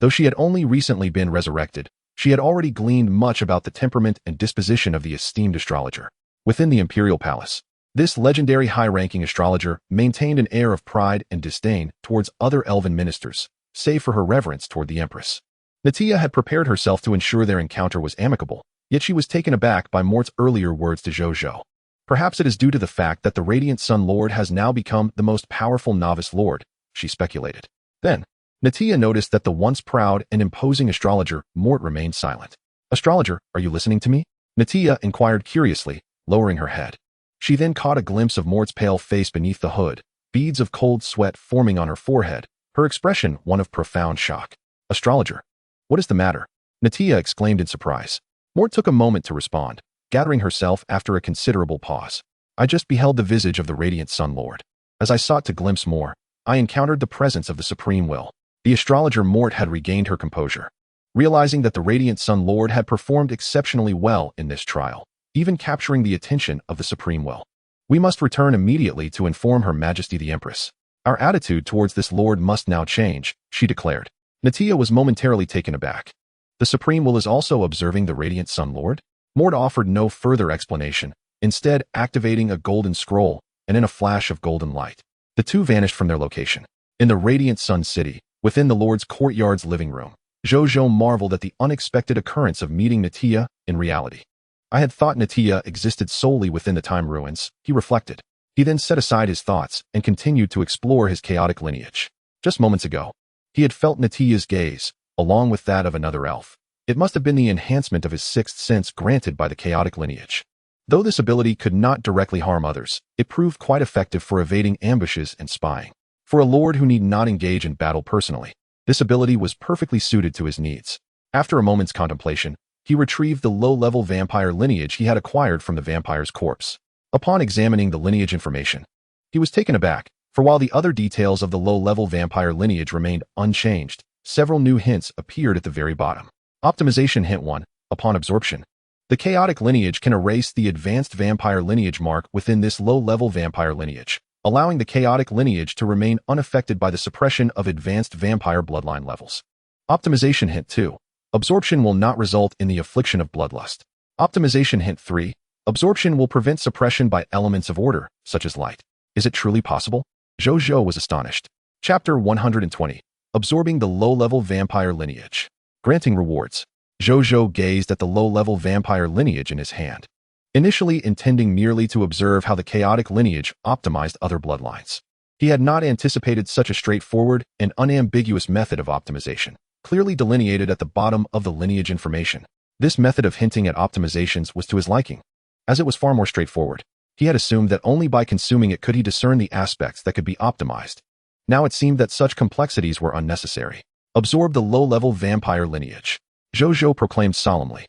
Though she had only recently been resurrected, she had already gleaned much about the temperament and disposition of the esteemed astrologer. Within the imperial palace, this legendary high-ranking astrologer maintained an air of pride and disdain towards other elven ministers, save for her reverence toward the empress. Natia had prepared herself to ensure their encounter was amicable, yet she was taken aback by Mort's earlier words to Zhou Zhou. Perhaps it is due to the fact that the Radiant Sun Lord has now become the most powerful novice lord, she speculated. Then, Natia noticed that the once proud and imposing astrologer, Mort, remained silent. Astrologer, are you listening to me? Natia inquired curiously, lowering her head. She then caught a glimpse of Mort's pale face beneath the hood, beads of cold sweat forming on her forehead, her expression one of profound shock. Astrologer, what is the matter? Natia exclaimed in surprise. Mort took a moment to respond, gathering herself after a considerable pause. I just beheld the visage of the Radiant Sun Lord. As I sought to glimpse more, I encountered the presence of the Supreme Will. The astrologer Mort had regained her composure, realizing that the Radiant Sun Lord had performed exceptionally well in this trial, even capturing the attention of the Supreme Will. We must return immediately to inform Her Majesty the Empress. Our attitude towards this Lord must now change, she declared. Natia was momentarily taken aback. The Supreme Will is also observing the Radiant Sun Lord? Mort offered no further explanation, instead activating a golden scroll, and in a flash of golden light, the two vanished from their location. In the Radiant Sun City, within the Lord's courtyard's living room, Zhou Zhou marveled at the unexpected occurrence of meeting Natia in reality. I had thought Natia existed solely within the time ruins, he reflected. He then set aside his thoughts and continued to explore his chaotic lineage. Just moments ago, he had felt Natia's gaze, along with that of another elf. It must have been the enhancement of his sixth sense granted by the chaotic lineage. Though this ability could not directly harm others, it proved quite effective for evading ambushes and spying. For a lord who need not engage in battle personally, this ability was perfectly suited to his needs. After a moment's contemplation, he retrieved the low-level vampire lineage he had acquired from the vampire's corpse. Upon examining the lineage information, he was taken aback, for while the other details of the low-level vampire lineage remained unchanged, several new hints appeared at the very bottom. Optimization Hint 1. Upon absorption, the chaotic lineage can erase the advanced vampire lineage mark within this low-level vampire lineage, allowing the chaotic lineage to remain unaffected by the suppression of advanced vampire bloodline levels. Optimization Hint 2. Absorption will not result in the affliction of bloodlust. Optimization Hint 3. Absorption will prevent suppression by elements of order, such as light. Is it truly possible? Zhou Zhou was astonished. Chapter 120. Absorbing the low-level vampire lineage. Granting rewards. Zhou Zhou gazed at the low-level vampire lineage in his hand, initially intending merely to observe how the chaotic lineage optimized other bloodlines. He had not anticipated such a straightforward and unambiguous method of optimization, clearly delineated at the bottom of the lineage information. This method of hinting at optimizations was to his liking, as it was far more straightforward. He had assumed that only by consuming it could he discern the aspects that could be optimized. Now it seemed that such complexities were unnecessary. Absorb the low-level vampire lineage. Zhou Zhou proclaimed solemnly.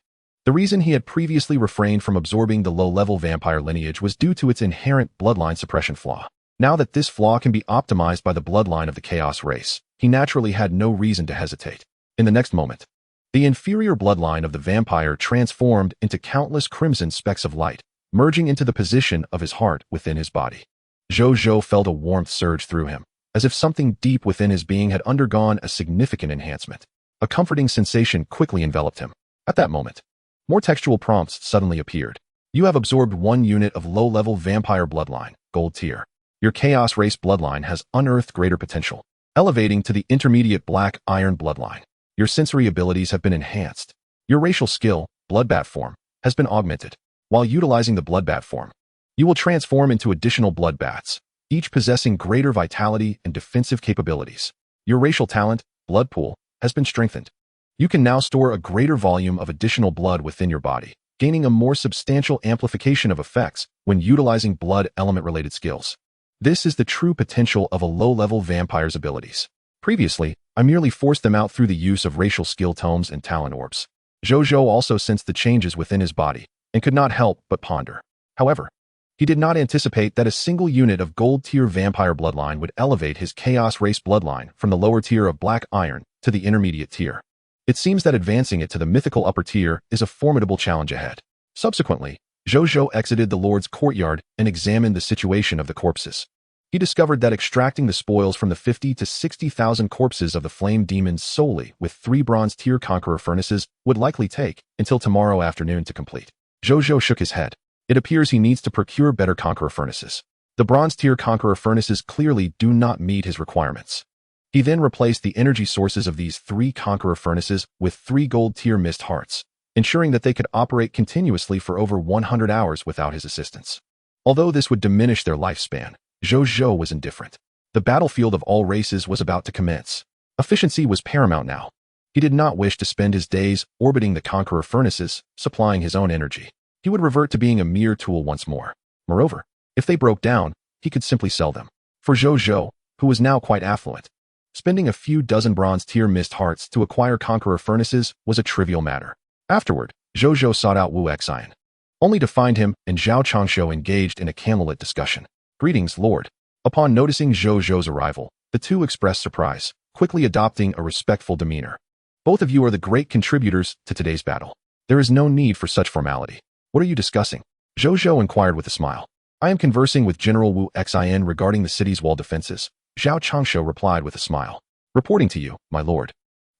The reason he had previously refrained from absorbing the low-level vampire lineage was due to its inherent bloodline suppression flaw. Now that this flaw can be optimized by the bloodline of the Chaos race, he naturally had no reason to hesitate. In the next moment, the inferior bloodline of the vampire transformed into countless crimson specks of light, merging into the position of his heart within his body. Zhou Zhou felt a warmth surge through him, as if something deep within his being had undergone a significant enhancement. A comforting sensation quickly enveloped him. At that moment, more textual prompts suddenly appeared. You have absorbed 1 unit of low-level vampire bloodline, gold tier. Your Chaos race bloodline has unearthed greater potential, elevating to the intermediate black iron bloodline. Your sensory abilities have been enhanced. Your racial skill, bloodbat form, has been augmented. While utilizing the bloodbat form, you will transform into additional bloodbats, each possessing greater vitality and defensive capabilities. Your racial talent, blood pool, has been strengthened. You can now store a greater volume of additional blood within your body, gaining a more substantial amplification of effects when utilizing blood element-related skills. This is the true potential of a low-level vampire's abilities. Previously, I merely forced them out through the use of racial skill tomes and talent orbs. Zhou Zhou also sensed the changes within his body and could not help but ponder. However, he did not anticipate that a single unit of gold-tier vampire bloodline would elevate his Chaos race bloodline from the lower tier of black iron to the intermediate tier. It seems that advancing it to the mythical upper tier is a formidable challenge ahead. Subsequently, Zhou Zhou exited the Lord's courtyard and examined the situation of the corpses. He discovered that extracting the spoils from the 50 to 60,000 corpses of the flame demons solely with 3 bronze tier conqueror furnaces would likely take until tomorrow afternoon to complete. Zhou Zhou shook his head. It appears he needs to procure better conqueror furnaces. The bronze tier conqueror furnaces clearly do not meet his requirements. He then replaced the energy sources of these 3 conqueror furnaces with 3 gold tier mist hearts, ensuring that they could operate continuously for over 100 hours without his assistance. Although this would diminish their lifespan, Zhou Zhou was indifferent. The battlefield of all races was about to commence. Efficiency was paramount now. He did not wish to spend his days orbiting the conqueror furnaces, supplying his own energy. He would revert to being a mere tool once more. Moreover, if they broke down, he could simply sell them. For Zhou Zhou, who was now quite affluent, spending a few dozen bronze tier mist hearts to acquire conqueror furnaces was a trivial matter. Afterward, Zhou Zhou sought out Wu Xian, only to find him and Zhao Changshou engaged in a candlelit discussion. Greetings, Lord. Upon noticing Zhou Zhou's arrival, the two expressed surprise, quickly adopting a respectful demeanor. Both of you are the great contributors to today's battle. There is no need for such formality. What are you discussing? Zhou Zhou inquired with a smile. I am conversing with General Wu Xian regarding the city's wall defenses. Zhao Changshou replied with a smile. Reporting to you, my lord.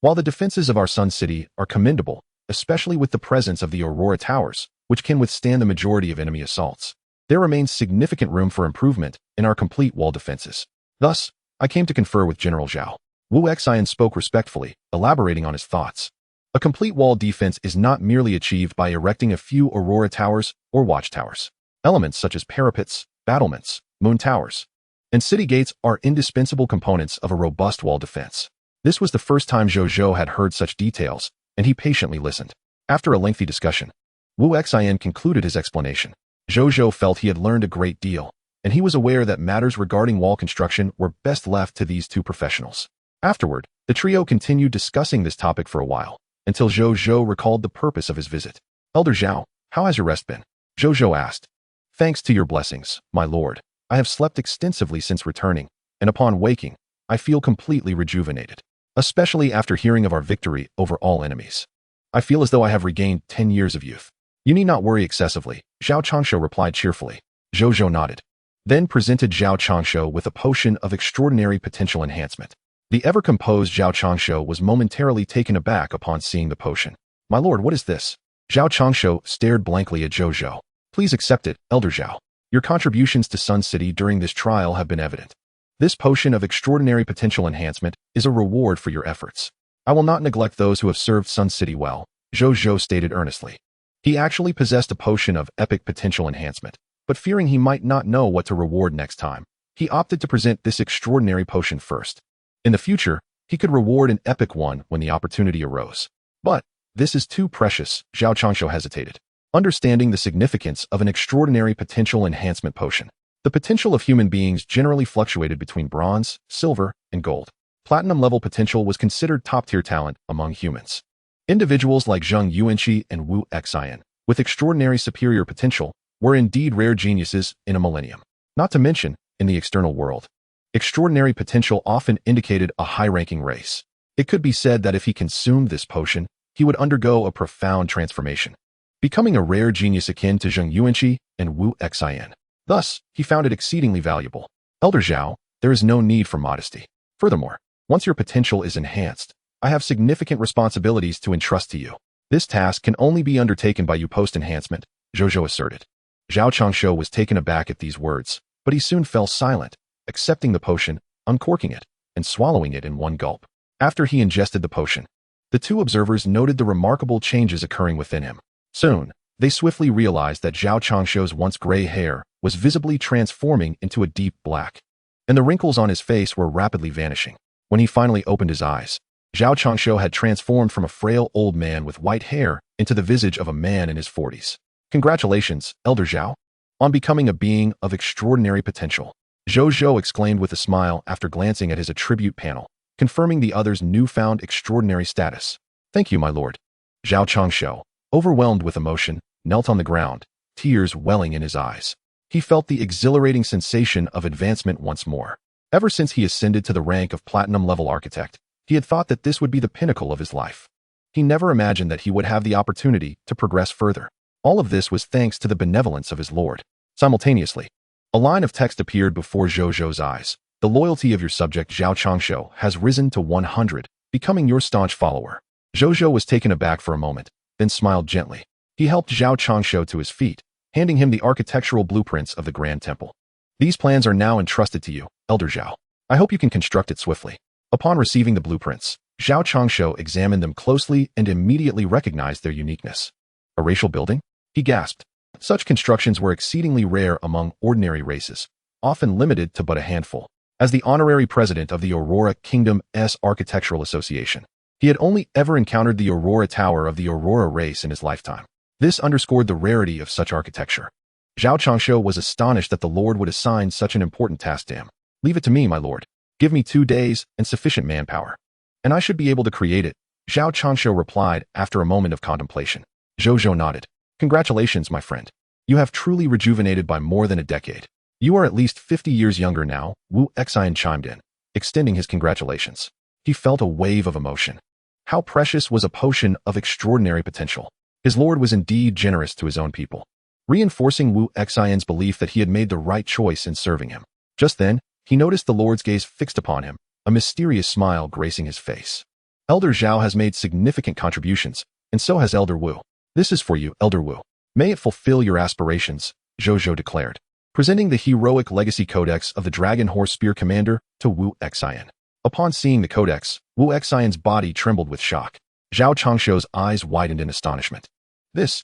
While the defenses of our Sun City are commendable, especially with the presence of the Aurora Towers, which can withstand the majority of enemy assaults, there remains significant room for improvement in our complete wall defenses. Thus, I came to confer with General Zhao. Wu Xian spoke respectfully, elaborating on his thoughts. A complete wall defense is not merely achieved by erecting a few Aurora Towers or watchtowers. Elements such as parapets, battlements, moon towers, and city gates are indispensable components of a robust wall defense. This was the first time Zhou Zhou had heard such details, and he patiently listened. After a lengthy discussion, Wu Xian concluded his explanation. Zhou Zhou felt he had learned a great deal, and he was aware that matters regarding wall construction were best left to these two professionals. Afterward, the trio continued discussing this topic for a while, until Zhou Zhou recalled the purpose of his visit. Elder Zhao, how has your rest been? Zhou Zhou asked. Thanks to your blessings, my lord, I have slept extensively since returning, and upon waking, I feel completely rejuvenated, especially after hearing of our victory over all enemies. I feel as though I have regained 10 years of youth. You need not worry excessively, Zhao Changshou replied cheerfully. Zhou Zhou nodded, then presented Zhao Changshou with a potion of extraordinary potential enhancement. The ever-composed Zhao Changshou was momentarily taken aback upon seeing the potion. My lord, what is this? Zhao Changshou stared blankly at Zhou Zhou. Please accept it, Elder Zhao. Your contributions to Sun City during this trial have been evident. This potion of extraordinary potential enhancement is a reward for your efforts. I will not neglect those who have served Sun City well, Zhou Zhou stated earnestly. He actually possessed a potion of epic potential enhancement, but fearing he might not know what to reward next time, he opted to present this extraordinary potion first. In the future, he could reward an epic one when the opportunity arose. But this is too precious, Zhao Changshu hesitated. Understanding the significance of an extraordinary potential enhancement potion. The potential of human beings generally fluctuated between bronze, silver, and gold. Platinum-level potential was considered top-tier talent among humans. Individuals like Zheng Yuanqi and Wu Xian, with extraordinary superior potential, were indeed rare geniuses in a millennium. Not to mention, in the external world, extraordinary potential often indicated a high-ranking race. It could be said that if he consumed this potion, he would undergo a profound transformation, becoming a rare genius akin to Zheng Yuanqi and Wu Xian. Thus, he found it exceedingly valuable. Elder Zhao, there is no need for modesty. Furthermore, once your potential is enhanced, I have significant responsibilities to entrust to you. This task can only be undertaken by you post-enhancement, Zhou Zhou asserted. Zhao Changshu was taken aback at these words, but he soon fell silent, accepting the potion, uncorking it, and swallowing it in one gulp. After he ingested the potion, the two observers noted the remarkable changes occurring within him. Soon, they swiftly realized that Zhao Changshu's once gray hair was visibly transforming into a deep black, and the wrinkles on his face were rapidly vanishing. When he finally opened his eyes, Zhao Changshu had transformed from a frail old man with white hair into the visage of a man in his 40s. Congratulations, Elder Zhao, on becoming a being of extraordinary potential, Zhou Zhou exclaimed with a smile after glancing at his attribute panel, confirming the other's newfound extraordinary status. Thank you, my lord. Zhao Changshu, overwhelmed with emotion, knelt on the ground, tears welling in his eyes. He felt the exhilarating sensation of advancement once more. Ever since he ascended to the rank of platinum-level architect, he had thought that this would be the pinnacle of his life. He never imagined that he would have the opportunity to progress further. All of this was thanks to the benevolence of his lord. Simultaneously, a line of text appeared before Zhou Zhou's eyes. The loyalty of your subject Zhao Changshu has risen to 100, becoming your staunch follower. Zhou Zhou was taken aback for a moment, then smiled gently. He helped Zhao Changshu to his feet, handing him the architectural blueprints of the Grand Temple. These plans are now entrusted to you, Elder Zhao. I hope you can construct it swiftly. Upon receiving the blueprints, Zhao Changshu examined them closely and immediately recognized their uniqueness. A racial building? He gasped. Such constructions were exceedingly rare among ordinary races, often limited to but a handful. As the honorary president of the Aurora Kingdom's Architectural Association, he had only ever encountered the Aurora Tower of the Aurora race in his lifetime. This underscored the rarity of such architecture. Zhao Changshu was astonished that the lord would assign such an important task to him. Leave it to me, my lord. Give me 2 days and sufficient manpower, and I should be able to create it, Zhao Changshu replied after a moment of contemplation. Zhou Zhou nodded. Congratulations, my friend. You have truly rejuvenated by more than a decade. You are at least 50 years younger now, Wu Xian chimed in, extending his congratulations. He felt a wave of emotion. How precious was a potion of extraordinary potential. His lord was indeed generous to his own people, reinforcing Wu Xian's belief that he had made the right choice in serving him. Just then, he noticed the lord's gaze fixed upon him, a mysterious smile gracing his face. Elder Zhao has made significant contributions, and so has Elder Wu. This is for you, Elder Wu. May it fulfill your aspirations, Zhou Zhou declared, presenting the heroic legacy codex of the Dragon Horse Spear Commander to Wu Xian. Upon seeing the codex, Wu Xian's body trembled with shock. Zhao Changshu's eyes widened in astonishment. This,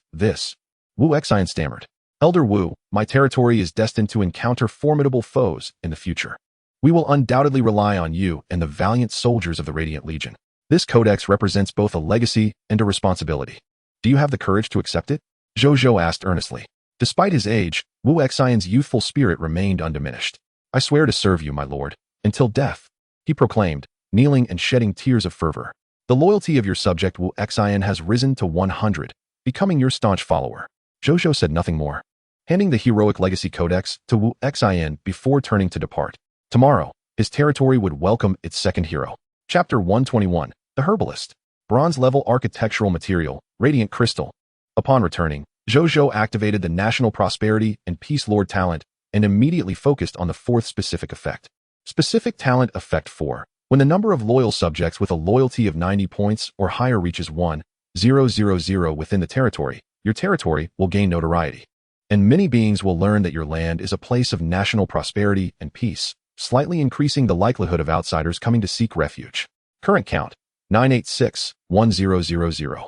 Wu Xian stammered. Elder Wu, my territory is destined to encounter formidable foes in the future. We will undoubtedly rely on you and the valiant soldiers of the Radiant Legion. This codex represents both a legacy and a responsibility. Do you have the courage to accept it? Zhou Zhou asked earnestly. Despite his age, Wu Xian's youthful spirit remained undiminished. I swear to serve you, my lord, until death, he proclaimed, kneeling and shedding tears of fervor. The loyalty of your subject Wu Xian has risen to 100, becoming your staunch follower. Zhou Zhou said nothing more, handing the heroic legacy codex to Wu Xian before turning to depart. Tomorrow, his territory would welcome its second hero. Chapter 121, The Herbalist. Bronze-level architectural material, radiant crystal. Upon returning, Zhou Zhou activated the National Prosperity and Peace Lord talent and immediately focused on the fourth specific effect. Specific talent effect 4. When the number of loyal subjects with a loyalty of 90 points or higher reaches 1,000 within the territory, your territory will gain notoriety. and many beings will learn that your land is a place of national prosperity and peace, slightly increasing the likelihood of outsiders coming to seek refuge. Current count, 986-1000.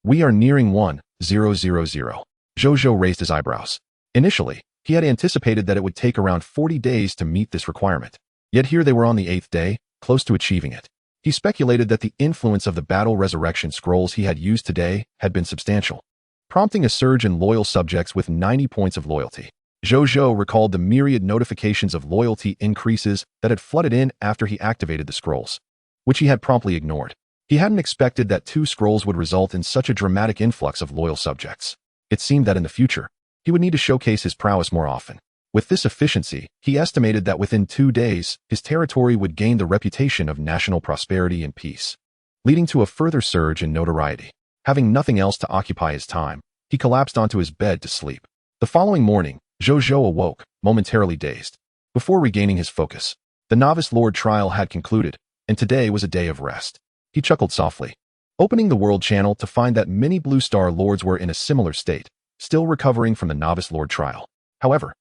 We are nearing 1000. Zhou Zhou raised his eyebrows. Initially, he had anticipated that it would take around 40 days to meet this requirement. Yet here they were on the 8th day, close to achieving it. He speculated that the influence of the battle resurrection scrolls he had used today had been substantial, prompting a surge in loyal subjects with 90 points of loyalty. Zhou Zhou recalled the myriad notifications of loyalty increases that had flooded in after he activated the scrolls, which he had promptly ignored. He hadn't expected that 2 scrolls would result in such a dramatic influx of loyal subjects. It seemed that in the future, he would need to showcase his prowess more often. With this efficiency, he estimated that within 2 days, his territory would gain the reputation of national prosperity and peace, leading to a further surge in notoriety. Having nothing else to occupy his time, he collapsed onto his bed to sleep. The following morning, Zhou Zhou awoke, momentarily dazed. Before regaining his focus, the Novice Lord trial had concluded, and today was a day of rest. He chuckled softly, opening the world channel to find that many Blue Star Lords were in a similar state, still recovering from the Novice Lord trial. However,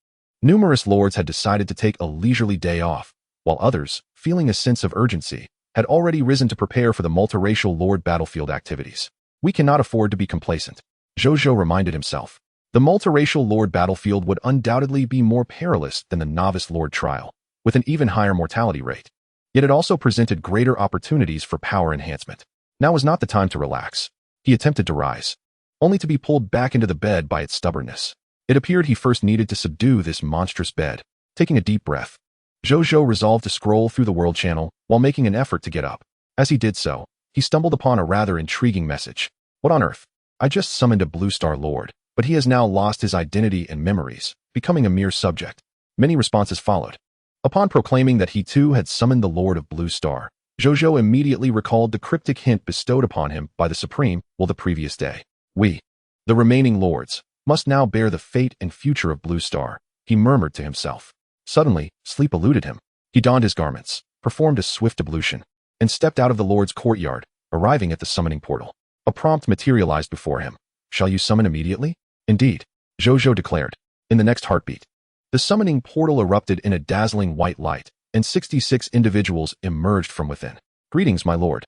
numerous lords had decided to take a leisurely day off, while others, feeling a sense of urgency, had already risen to prepare for the multiracial Lord battlefield activities. We cannot afford to be complacent, Zhou Zhou reminded himself. The multiracial Lord battlefield would undoubtedly be more perilous than the Novice Lord trial, with an even higher mortality rate. Yet it also presented greater opportunities for power enhancement. Now was not the time to relax. He attempted to rise, only to be pulled back into the bed by its stubbornness. It appeared he first needed to subdue this monstrous bed. Taking a deep breath, Zhou Zhou resolved to scroll through the world channel while making an effort to get up. As he did so, he stumbled upon a rather intriguing message. What on earth? I just summoned a Blue Star Lord, but he has now lost his identity and memories, becoming a mere subject. Many responses followed. Upon proclaiming that he too had summoned the Lord of Blue Star, Zhou Zhou immediately recalled the cryptic hint bestowed upon him by the Supreme the previous day. We, the remaining lords, must now bear the fate and future of Blue Star, he murmured to himself. Suddenly, sleep eluded him. He donned his garments, performed a swift ablution, and stepped out of the Lord's courtyard, arriving at the summoning portal. A prompt materialized before him. Shall you summon immediately? Indeed, Zhou Zhou declared. In the next heartbeat, the summoning portal erupted in a dazzling white light, and 66 individuals emerged from within. Greetings, my lord.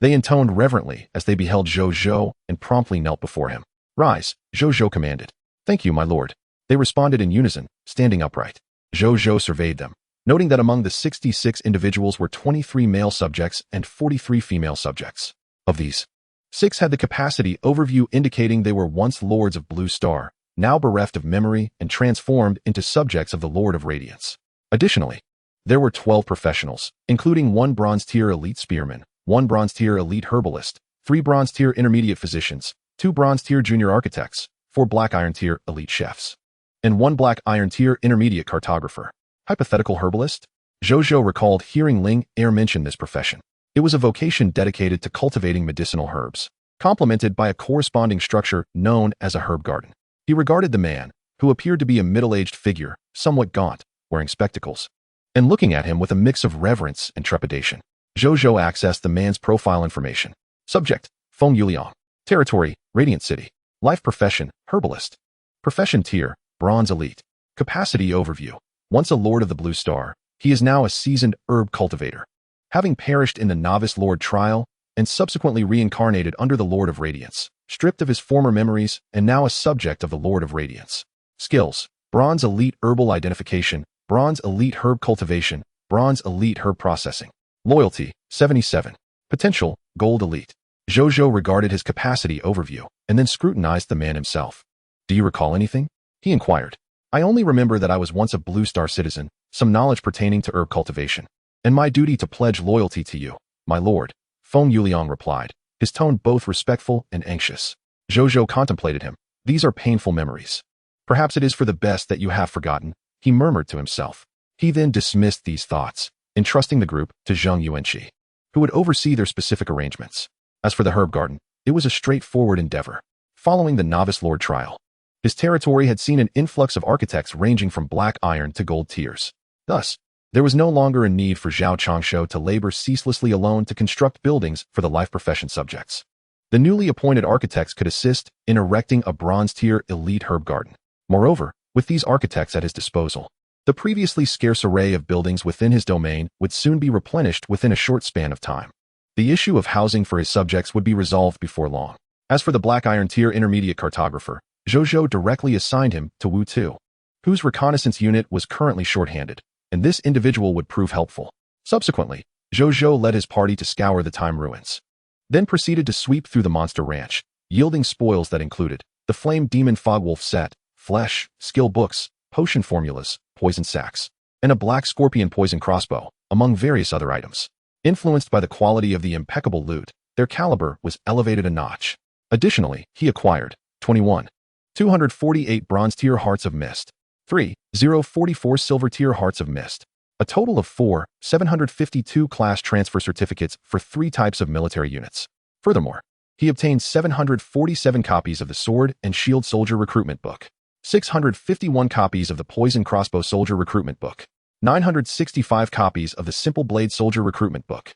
They intoned reverently as they beheld Zhou Zhou and promptly knelt before him. Rise, Zhou Zhou commanded. Thank you, my lord. They responded in unison, standing upright. Zhou Zhou surveyed them, noting that among the 66 individuals were 23 male subjects and 43 female subjects. Of these, 6 had the capacity overview indicating they were once lords of Blue Star, now bereft of memory and transformed into subjects of the Lord of Radiance. Additionally, there were 12 professionals, including 1 bronze-tier elite spearman, 1 bronze-tier elite herbalist, 3 bronze-tier intermediate physicians, 2 bronze-tier junior architects, 4 black iron-tier elite chefs, and 1 black iron-tier intermediate cartographer. Hypothetical herbalist? Zhou Zhou recalled hearing Ling Er mention this profession. It was a vocation dedicated to cultivating medicinal herbs, complemented by a corresponding structure known as a herb garden. He regarded the man, who appeared to be a middle-aged figure, somewhat gaunt, wearing spectacles, and looking at him with a mix of reverence and trepidation. Zhou Zhou accessed the man's profile information. Subject, Feng Yuliang. Territory, Radiant City. Life profession, herbalist. Profession tier, bronze elite. Capacity overview. Once a lord of the Blue Star, he is now a seasoned herb cultivator, having perished in the Novice Lord trial and subsequently reincarnated under the Lord of Radiance, stripped of his former memories and now a subject of the Lord of Radiance. Skills, bronze elite herbal identification, bronze elite herb cultivation, bronze elite herb processing. Loyalty, 77. Potential, gold elite. Zhou Zhou regarded his capacity overview and then scrutinized the man himself. Do you recall anything? He inquired. I only remember that I was once a Blue Star citizen, some knowledge pertaining to herb cultivation, and my duty to pledge loyalty to you, my lord, Feng Yuliang replied, his tone both respectful and anxious. Zhou Zhou contemplated him. These are painful memories. Perhaps it is for the best that you have forgotten, he murmured to himself. He then dismissed these thoughts, entrusting the group to Zheng Yuanqi, who would oversee their specific arrangements. As for the herb garden, it was a straightforward endeavor. Following the Novice Lord trial, his territory had seen an influx of architects ranging from black iron to gold tiers. Thus, there was no longer a need for Zhao Changshu to labor ceaselessly alone to construct buildings for the life profession subjects. The newly appointed architects could assist in erecting a bronze-tier elite herb garden. Moreover, with these architects at his disposal, the previously scarce array of buildings within his domain would soon be replenished within a short span of time. The issue of housing for his subjects would be resolved before long. As for the Black Iron Tier intermediate cartographer, Zhou Zhou directly assigned him to Wu Tu, whose reconnaissance unit was currently shorthanded, and this individual would prove helpful. Subsequently, Zhou Zhou led his party to scour the time ruins, then proceeded to sweep through the monster ranch, yielding spoils that included the Flame Demon Fogwolf set, flesh, skill books, potion formulas, poison sacks, and a Black Scorpion poison crossbow, among various other items. Influenced by the quality of the impeccable loot, their caliber was elevated a notch. Additionally, he acquired 21, 248 Bronze Tier Hearts of Mist, 3,044 Silver Tier Hearts of Mist, a total of 4, 752 class transfer certificates for 3 types of military units. Furthermore, he obtained 747 copies of the Sword and Shield Soldier Recruitment Book, 651 copies of the Poison Crossbow Soldier Recruitment Book, 965 copies of the Simple Blade Soldier Recruitment Book,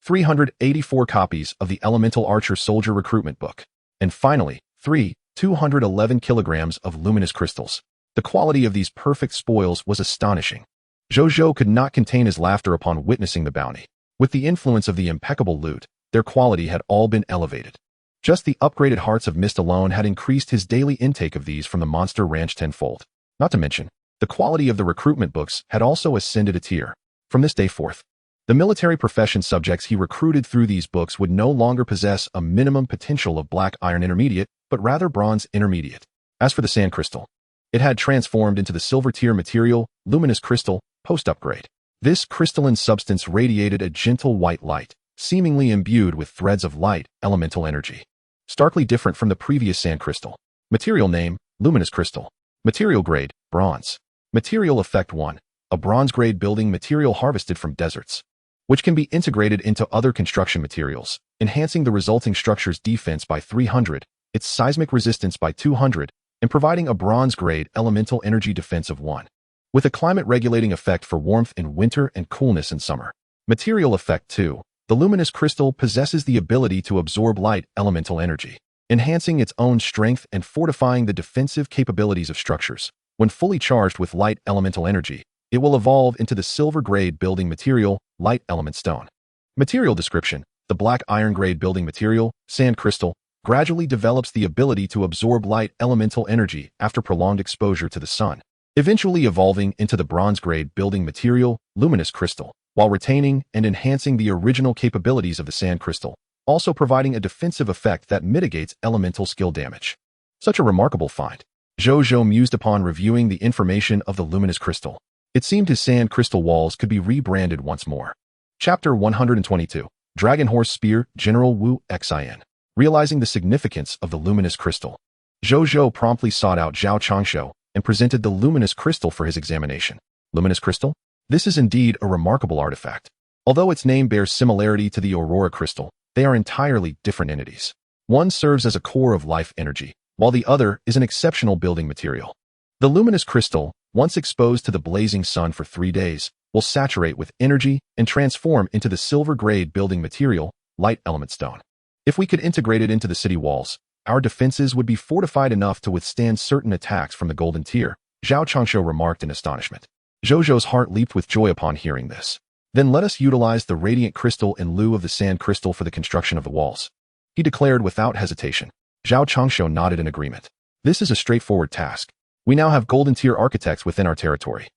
384 copies of the Elemental Archer Soldier Recruitment Book, and finally, 211 kilograms of luminous crystals. The quality of these perfect spoils was astonishing. Zhou Zhou could not contain his laughter upon witnessing the bounty. With the influence of the impeccable loot, their quality had all been elevated. Just the upgraded Hearts of Mist alone had increased his daily intake of these from the monster ranch tenfold. Not to mention, the quality of the recruitment books had also ascended a tier. From this day forth, the military profession subjects he recruited through these books would no longer possess a minimum potential of Black Iron Intermediate, but rather Bronze Intermediate. As for the Sand Crystal, it had transformed into the Silver Tier material, Luminous Crystal, post-upgrade. This crystalline substance radiated a gentle white light, seemingly imbued with threads of light, elemental energy. Starkly different from the previous Sand Crystal. Material name, Luminous Crystal. Material grade, Bronze. Material effect 1, a bronze-grade building material harvested from deserts, which can be integrated into other construction materials, enhancing the resulting structure's defense by 300, its seismic resistance by 200, and providing a bronze-grade elemental energy defense of 1, with a climate-regulating effect for warmth in winter and coolness in summer. Material effect 2, the luminous crystal possesses the ability to absorb light elemental energy, enhancing its own strength and fortifying the defensive capabilities of structures. When fully charged with light elemental energy, it will evolve into the silver-grade building material, Light Element Stone. Material description: the Black Iron-grade building material, Sand Crystal, gradually develops the ability to absorb light elemental energy after prolonged exposure to the sun, eventually evolving into the bronze-grade building material, Luminous Crystal, while retaining and enhancing the original capabilities of the Sand Crystal, also providing a defensive effect that mitigates elemental skill damage. Such a remarkable find. Zhou Zhou mused upon reviewing the information of the Luminous Crystal. It seemed his Sand Crystal walls could be rebranded once more. Chapter 122, Dragon Horse Spear, General Wu Xin. Realizing the significance of the Luminous Crystal, Zhou Zhou promptly sought out Zhao Changshou and presented the Luminous Crystal for his examination. Luminous Crystal? This is indeed a remarkable artifact. Although its name bears similarity to the Aurora Crystal, they are entirely different entities. One serves as a core of life energy, while the other is an exceptional building material. The Luminous Crystal, once exposed to the blazing sun for 3 days, will saturate with energy and transform into the silver-grade building material, Light Element Stone. If we could integrate it into the city walls, our defenses would be fortified enough to withstand certain attacks from the Golden Tier, Zhao Changshou remarked in astonishment. Zhou Zhou's heart leaped with joy upon hearing this. Then let us utilize the Radiant Crystal in lieu of the Sand Crystal for the construction of the walls, he declared without hesitation. Zhao Changshou nodded in agreement. This is a straightforward task. We now have Golden Tier architects within our territory.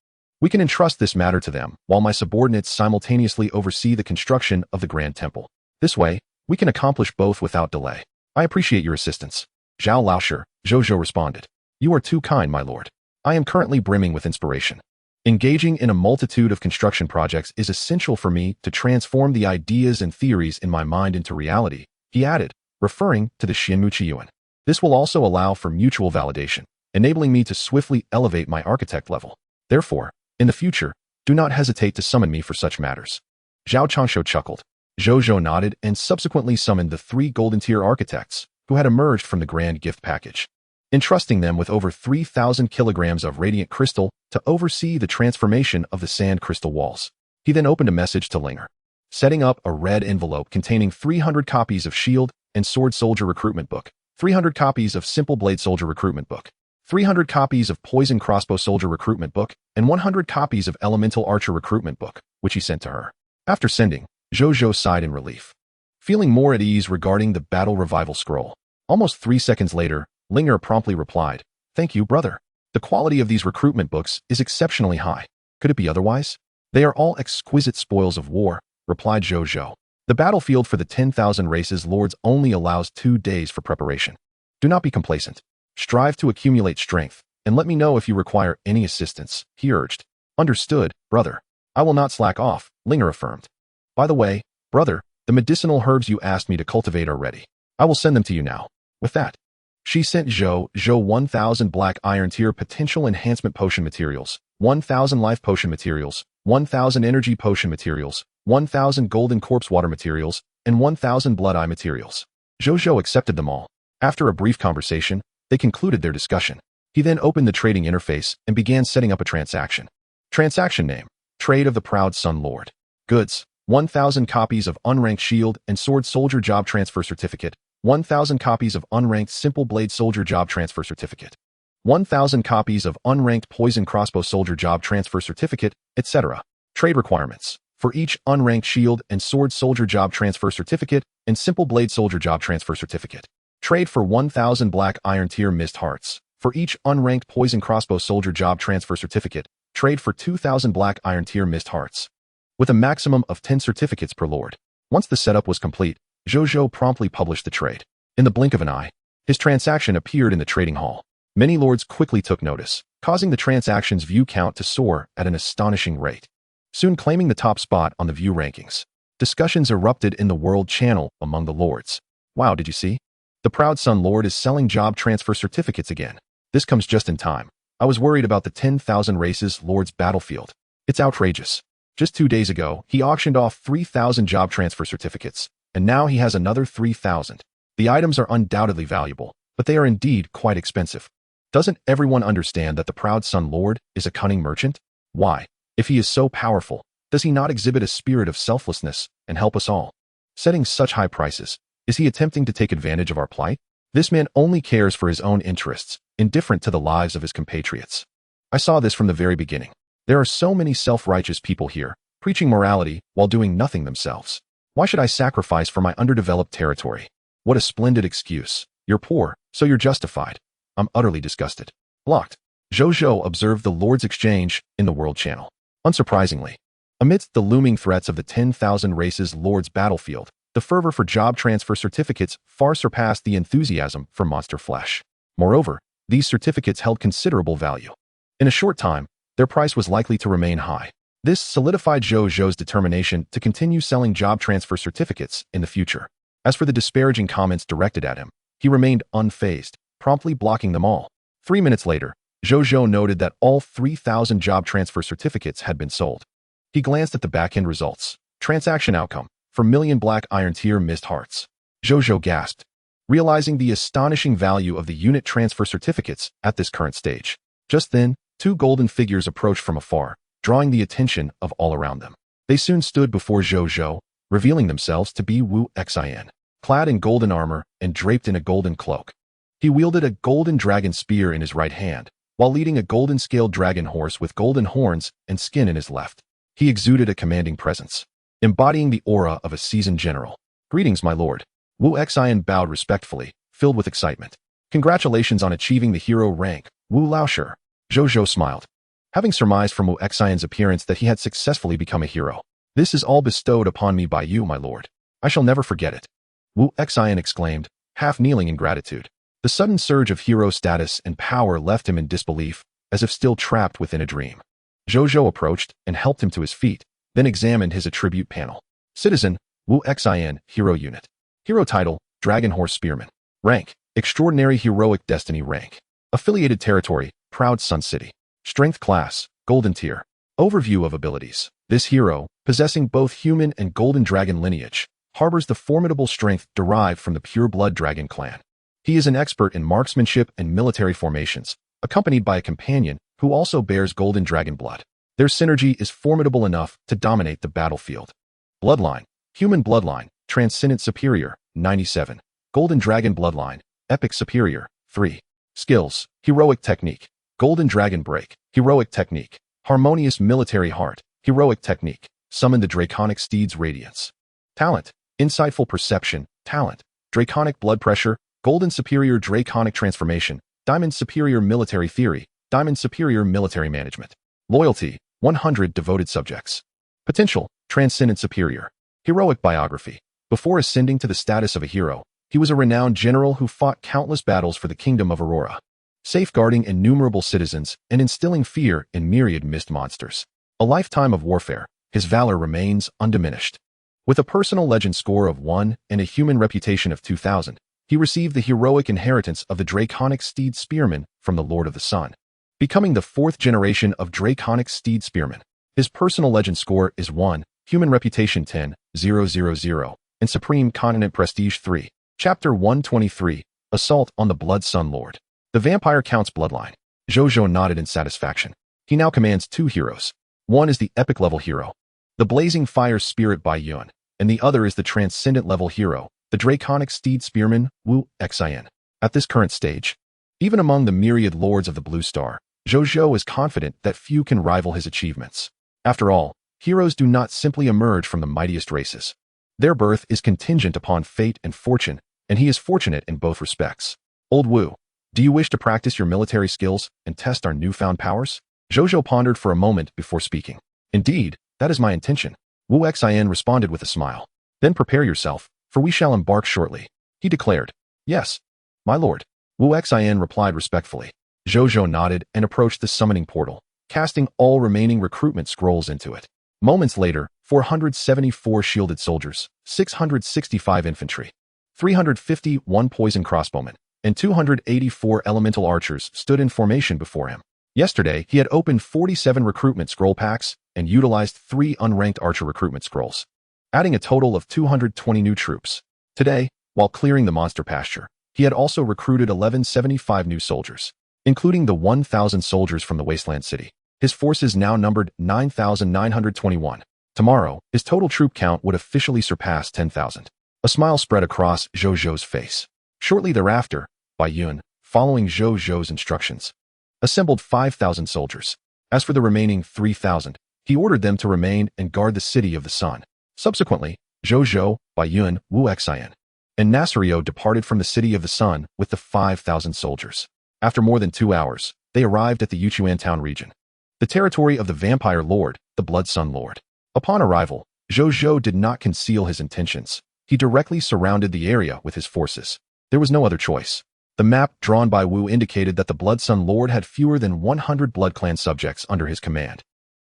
We can entrust this matter to them, while my subordinates simultaneously oversee the construction of the Grand Temple. This way, we can accomplish both without delay. I appreciate your assistance. Zhao Laoshe, Zhou Zhou responded. You are too kind, my lord. I am currently brimming with inspiration. Engaging in a multitude of construction projects is essential for me to transform the ideas and theories in my mind into reality, he added, referring to the Xianmu Qiyuan. This will also allow for mutual validation, enabling me to swiftly elevate my architect level. Therefore, in the future, do not hesitate to summon me for such matters. Zhao Changshou chuckled. Zhou Zhou nodded and subsequently summoned the 3 Golden Tier architects, who had emerged from the grand gift package, entrusting them with over 3,000 kilograms of radiant crystal to oversee the transformation of the Sand Crystal walls. He then opened a message to Linger, setting up a red envelope containing 300 copies of Shield and Sword Soldier Recruitment Book, 300 copies of Simple Blade Soldier Recruitment Book, 300 copies of Poison Crossbow Soldier Recruitment Book, and 100 copies of Elemental Archer Recruitment Book, which he sent to her. After sending, Zhou Zhou sighed in relief, feeling more at ease regarding the Battle Revival Scroll. Almost 3 seconds later, Linger promptly replied, "Thank you, brother. The quality of these recruitment books is exceptionally high. Could it be otherwise? They are all exquisite spoils of war," replied Zhou Zhou. "The battlefield for the 10,000 races lords only allows 2 days for preparation. Do not be complacent. Strive to accumulate strength, and let me know if you require any assistance," he urged. "Understood, brother. I will not slack off," Linger affirmed. "By the way, brother, the medicinal herbs you asked me to cultivate are ready. I will send them to you now." With that, she sent Zhou Zhou 1,000 Black Iron Tier Potential Enhancement Potion Materials, 1,000 Life Potion Materials, 1,000 Energy Potion Materials, 1,000 Golden Corpse Water Materials, and 1,000 Blood Eye Materials. Zhou Zhou accepted them all. After a brief conversation, they concluded their discussion. He then opened the trading interface and began setting up a transaction. Transaction name: Trade of the Proud Sun Lord. Goods: 1,000 copies of Unranked Shield and Sword Soldier Job Transfer Certificate, 1,000 copies of Unranked Simple Blade Soldier Job Transfer Certificate, 1,000 copies of Unranked Poison Crossbow Soldier Job Transfer Certificate, etc. Trade requirements: for each Unranked Shield and Sword Soldier Job Transfer Certificate and Simple Blade Soldier Job Transfer Certificate. Trade for 1,000 Black Iron Tier Mist Hearts. For each Unranked Poison Crossbow Soldier Job Transfer Certificate, trade for 2,000 Black Iron Tier Mist Hearts, with a maximum of 10 certificates per lord. Once the setup was complete, Zhou Zhou promptly published the trade. In the blink of an eye, his transaction appeared in the trading hall. Many lords quickly took notice, causing the transaction's view count to soar at an astonishing rate, soon claiming the top spot on the view rankings. Discussions erupted in the world channel among the lords. "Wow, did you see? The Proud Sun Lord is selling job transfer certificates again. This comes just in time. I was worried about the 10,000 races Lord's battlefield. It's outrageous. Just 2 days ago, he auctioned off 3,000 job transfer certificates, and now he has another 3,000. The items are undoubtedly valuable, but they are indeed quite expensive. Doesn't everyone understand that the Proud Sun Lord is a cunning merchant? Why, if he is so powerful, does he not exhibit a spirit of selflessness and help us all? Setting such high prices, is he attempting to take advantage of our plight? This man only cares for his own interests, indifferent to the lives of his compatriots. I saw this from the very beginning. There are so many self-righteous people here, preaching morality while doing nothing themselves. Why should I sacrifice for my underdeveloped territory? What a splendid excuse. You're poor, so you're justified. I'm utterly disgusted." Blocked. Zhou Zhou observed the Lord's exchange in the World Channel. Unsurprisingly, amidst the looming threats of the 10,000 races Lord's battlefield, the fervor for job transfer certificates far surpassed the enthusiasm for monster flesh. Moreover, these certificates held considerable value. In a short time, their price was likely to remain high. This solidified Zhou Zhou's determination to continue selling job transfer certificates in the future. As for the disparaging comments directed at him, he remained unfazed, promptly blocking them all. 3 minutes later, Zhou Zhou noted that all 3,000 job transfer certificates had been sold. He glanced at the back-end results. Transaction outcome: for million Black Iron Tier Mist Hearts. Zhou Zhou gasped, realizing the astonishing value of the unit transfer certificates at this current stage. Just then, 2 golden figures approached from afar, drawing the attention of all around them. They soon stood before Zhou Zhou, revealing themselves to be Wu Xin, clad in golden armor and draped in a golden cloak. He wielded a golden dragon spear in his right hand, while leading a golden-scaled dragon horse with golden horns and skin in his left. He exuded a commanding presence, embodying the aura of a seasoned general. "Greetings, my lord." Wu Xin bowed respectfully, filled with excitement. "Congratulations on achieving the hero rank, Wu Laoshi." Zhou Zhou smiled, having surmised from Wu Xion's appearance that he had successfully become a hero. "This is all bestowed upon me by you, my lord. I shall never forget it." Wu Xion exclaimed, half kneeling in gratitude. The sudden surge of hero status and power left him in disbelief, as if still trapped within a dream. Zhou Zhou approached and helped him to his feet, then examined his attribute panel. Citizen, Wu Xion, Hero Unit. Hero Title, Dragon Horse Spearman. Rank, Extraordinary Heroic Destiny Rank. Affiliated Territory, Proud Sun City. Strength Class, Golden Tier. Overview of Abilities. This hero, possessing both human and golden dragon lineage, harbors the formidable strength derived from the pure-blood dragon clan. He is an expert in marksmanship and military formations, accompanied by a companion who also bears golden dragon blood. Their synergy is formidable enough to dominate the battlefield. Bloodline, Human Bloodline, Transcendent Superior, 97. Golden Dragon Bloodline, Epic Superior, 3. Skills: Heroic Technique, Golden Dragon Break, Heroic Technique, Harmonious Military Heart, Heroic Technique, Summon the Draconic Steed's Radiance. Talent: Insightful Perception, Talent, Draconic Blood Pressure, Golden Superior Draconic Transformation, Diamond Superior Military Theory, Diamond Superior Military Management. Loyalty: 100 Devoted Subjects. Potential: Transcendent Superior. Heroic Biography. Before ascending to the status of a hero, he was a renowned general who fought countless battles for the kingdom of Aurora, safeguarding innumerable citizens and instilling fear in myriad mist monsters. A lifetime of warfare, his valor remains undiminished. With a personal legend score of 1 and a human reputation of 2,000, he received the heroic inheritance of the Draconic Steed Spearman from the Lord of the Sun, becoming the 4th generation of Draconic Steed Spearmen. His personal legend score is 1, human reputation 10,000, and supreme continent prestige 3. Chapter 123, Assault on the Blood Sun Lord. The Vampire Count's Bloodline. Zhou Zhou nodded in satisfaction. He now commands 2 heroes. One is the epic level hero, the Blazing Fire Spirit Bai Yuan, and the other is the transcendent level hero, the Draconic Steed Spearman Wu Xin. At this current stage, even among the myriad lords of the Blue Star, Zhou Zhou is confident that few can rival his achievements. After all, heroes do not simply emerge from the mightiest races. Their birth is contingent upon fate and fortune, and he is fortunate in both respects. Old Wu, do you wish to practice your military skills and test our newfound powers? Zhou Zhou pondered for a moment before speaking. Indeed, that is my intention. Wu Xin responded with a smile. Then prepare yourself, for we shall embark shortly, he declared. Yes, my lord. Wu Xin replied respectfully. Zhou Zhou nodded and approached the summoning portal, casting all remaining recruitment scrolls into it. Moments later, 474 shielded soldiers, 665 infantry, 351 poison crossbowmen, and 284 elemental archers stood in formation before him. Yesterday, he had opened 47 recruitment scroll packs and utilized 3 unranked archer recruitment scrolls, adding a total of 220 new troops. Today, while clearing the monster pasture, he had also recruited 1175 new soldiers, including the 1,000 soldiers from the Wasteland City. His forces now numbered 9,921. Tomorrow, his total troop count would officially surpass 10,000. A smile spread across Zhou Zhou's face. Shortly thereafter, Bai Yuan, following Zhou Zhou's instructions, assembled 5,000 soldiers. As for the remaining 3,000, he ordered them to remain and guard the City of the Sun. Subsequently, Zhou Zhou, Bai Yuan, Wu Xin, and Nasrio departed from the City of the Sun with the 5,000 soldiers. After more than 2 hours, they arrived at the Yuchuan town region, the territory of the Vampire Lord, the Blood Sun Lord. Upon arrival, Zhou Zhou did not conceal his intentions. He directly surrounded the area with his forces. There was no other choice. The map drawn by Wu indicated that the Blood Sun Lord had fewer than 100 Blood Clan subjects under his command.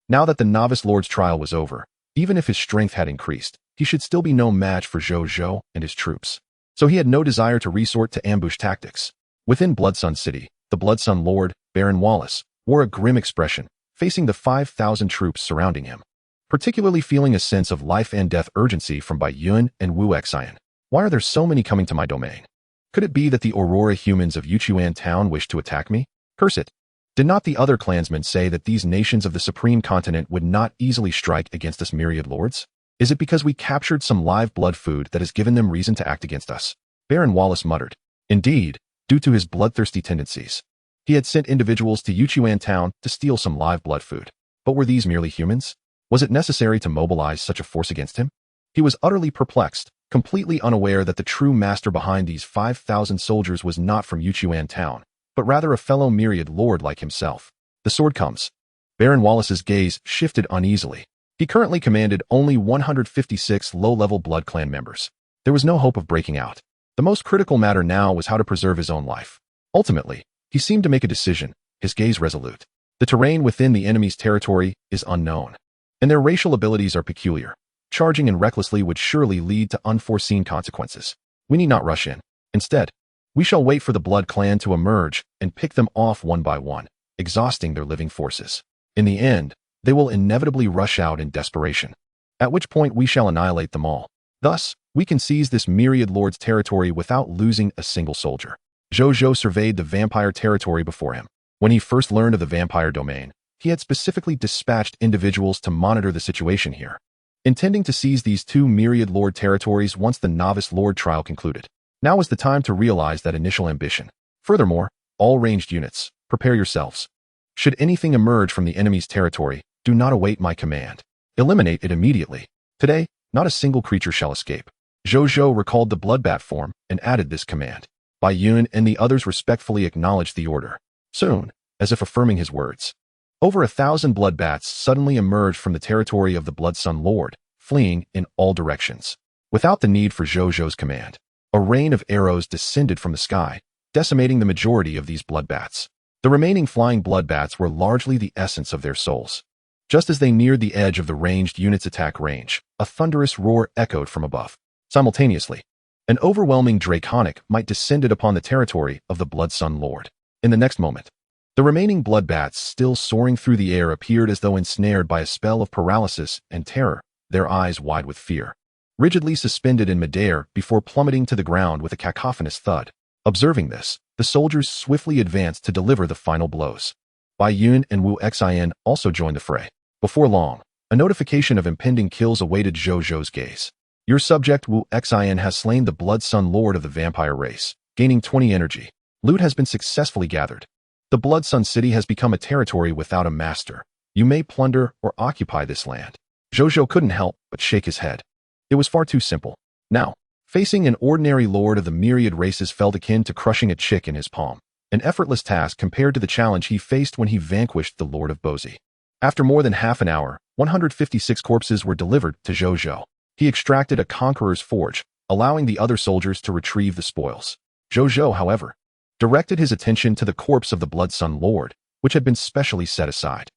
Now that the Novice Lord's trial was over, even if his strength had increased, he should still be no match for Zhou Zhou and his troops. So he had no desire to resort to ambush tactics. Within Blood Sun City, the Blood Sun Lord, Baron Wallace, wore a grim expression, facing the 5,000 troops surrounding him, particularly feeling a sense of life and death urgency from Bai Yuan and Wu Xin. Why are there so many coming to my domain? Could it be that the Aurora humans of Yuchuan town wish to attack me? Curse it. Did not the other clansmen say that these nations of the Supreme Continent would not easily strike against us myriad lords? Is it because we captured some live blood food that has given them reason to act against us? Baron Wallace muttered. Indeed, due to his bloodthirsty tendencies, he had sent individuals to Yuchuan town to steal some live blood food. But were these merely humans? Was it necessary to mobilize such a force against him? He was utterly perplexed, completely unaware that the true master behind these 5,000 soldiers was not from Yuchuan town, but rather a fellow myriad lord like himself. The sword comes. Baron Wallace's gaze shifted uneasily. He currently commanded only 156 low-level Blood Clan members. There was no hope of breaking out. The most critical matter now was how to preserve his own life. Ultimately, he seemed to make a decision, his gaze resolute. The terrain within the enemy's territory is unknown, and their racial abilities are peculiar. Charging in recklessly would surely lead to unforeseen consequences. We need not rush in. Instead, we shall wait for the Blood Clan to emerge and pick them off one by one, exhausting their living forces. In the end, they will inevitably rush out in desperation, at which point we shall annihilate them all. Thus, we can seize this myriad lord's territory without losing a single soldier. Zhou Zhou surveyed the vampire territory before him. When he first learned of the vampire domain, he had specifically dispatched individuals to monitor the situation here, intending to seize these 2 myriad lord territories once the novice lord trial concluded. Now was the time to realize that initial ambition. Furthermore, All ranged units, prepare yourselves. Should anything emerge from the enemy's territory, do not await my command. Eliminate it immediately. Today, not a single creature shall escape. Zhou Zhou recalled the bloodbat form and added this command. Bai Yun and the others respectfully acknowledged the order. Soon, as if affirming his words, over 1,000 bloodbats suddenly emerged from the territory of the Blood Sun Lord, fleeing in all directions. Without the need for Zhou Zhou's command, a rain of arrows descended from the sky, decimating the majority of these bloodbats. The remaining flying bloodbats were largely the essence of their souls. Just as they neared the edge of the ranged unit's attack range, a thunderous roar echoed from above. Simultaneously, an overwhelming draconic might descended upon the territory of the Blood Sun Lord. In the next moment, the remaining bloodbats still soaring through the air appeared as though ensnared by a spell of paralysis and terror, their eyes wide with fear, rigidly suspended in midair before plummeting to the ground with a cacophonous thud. Observing this, the soldiers swiftly advanced to deliver the final blows. Bai Yun and Wu Xin also joined the fray. Before long, a notification of impending kills awaited Zhou Zhou's gaze. Your subject Wu Xin has slain the Blood Sun Lord of the vampire race, gaining 20 energy. Loot has been successfully gathered. The Blood Sun City has become a territory without a master. You may plunder or occupy this land. Zhou Zhou couldn't help but shake his head. It was far too simple. Now, facing an ordinary lord of the myriad races felt akin to crushing a chick in his palm, an effortless task compared to the challenge he faced when he vanquished the Lord of Bozi. After more than half an hour, 156 corpses were delivered to Zhou Zhou. He extracted a conqueror's forge, allowing the other soldiers to retrieve the spoils. Zhou Zhou, however, directed his attention to the corpse of the Blood Sun Lord, which had been specially set aside.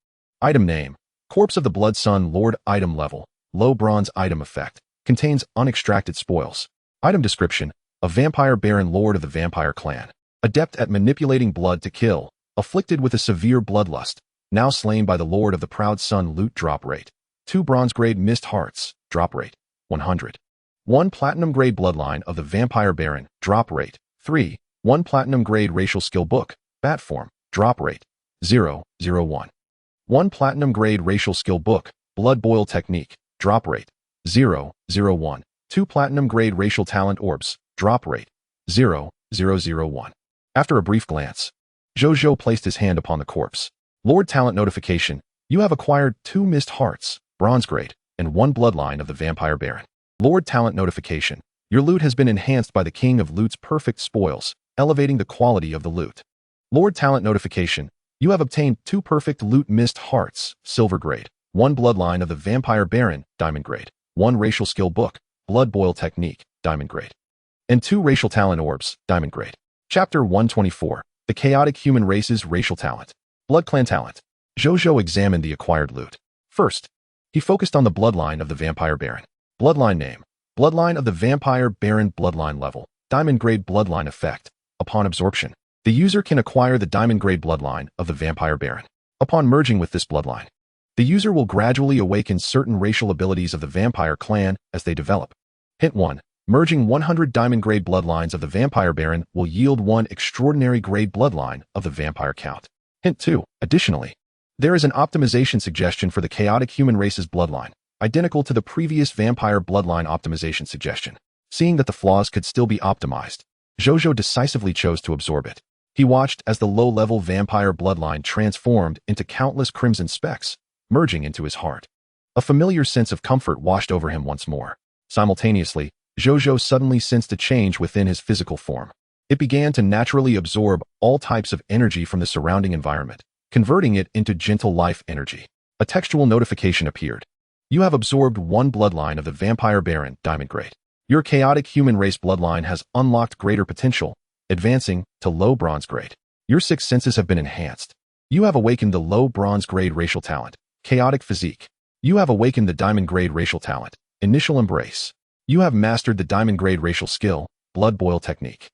Item name: Corpse of the Blood Sun Lord. Item level: low bronze. Item effect: contains unextracted spoils. Item description: a vampire baron lord of the vampire clan, adept at manipulating blood to kill, afflicted with a severe bloodlust, now slain by the Lord of the Proud Sun. Loot drop rate: 2 bronze grade missed hearts, drop rate 100. 1 platinum grade bloodline of the vampire baron, drop rate 3. 1 platinum grade racial skill book, bat form, drop rate 001. 1 platinum grade racial skill book, blood boil technique, drop rate 001. 2 platinum grade racial talent orbs, drop rate 0001. After a brief glance, Zhou Zhou placed his hand upon the corpse. Lord talent notification: you have acquired 2 missed hearts, bronze grade, and 1 bloodline of the vampire baron. Lord talent notification: your loot has been enhanced by the King of Loot's perfect spoils, elevating the quality of the loot. Lord talent notification: you have obtained 2 perfect loot missed hearts, silver grade, 1 bloodline of the vampire baron, diamond grade, 1 racial skill book, blood boil technique, diamond grade, and 2 racial talent orbs, diamond grade. Chapter 124: The Chaotic Human Race's Racial Talent. Blood Clan Talent. Zhou Zhou examined the acquired loot. First, he focused on the bloodline of the vampire baron. Bloodline name: Bloodline of the vampire baron. Bloodline level: diamond grade. Bloodline effect: upon absorption, the user can acquire the diamond grade bloodline of the vampire baron. Upon merging with this bloodline, the user will gradually awaken certain racial abilities of the vampire clan as they develop. Hint 1. Merging 100 diamond grade bloodlines of the vampire baron will yield 1 extraordinary grade bloodline of the vampire count. Hint 2. Additionally, there is an optimization suggestion for the chaotic human race's bloodline, identical to the previous vampire bloodline optimization suggestion. Seeing that the flaws could still be optimized, Zhou Zhou decisively chose to absorb it. He watched as the low-level vampire bloodline transformed into countless crimson specks, merging into his heart. A familiar sense of comfort washed over him once more. Simultaneously, Zhou Zhou suddenly sensed a change within his physical form. It began to naturally absorb all types of energy from the surrounding environment, converting it into gentle life energy. A textual notification appeared. You have absorbed 1 bloodline of the vampire baron, diamond grade. Your chaotic human race bloodline has unlocked greater potential, advancing to low bronze grade. Your 6 senses have been enhanced. You have awakened the low bronze grade racial talent, chaotic physique. You have awakened the diamond grade racial talent, initial embrace. You have mastered the diamond grade racial skill, blood boil technique.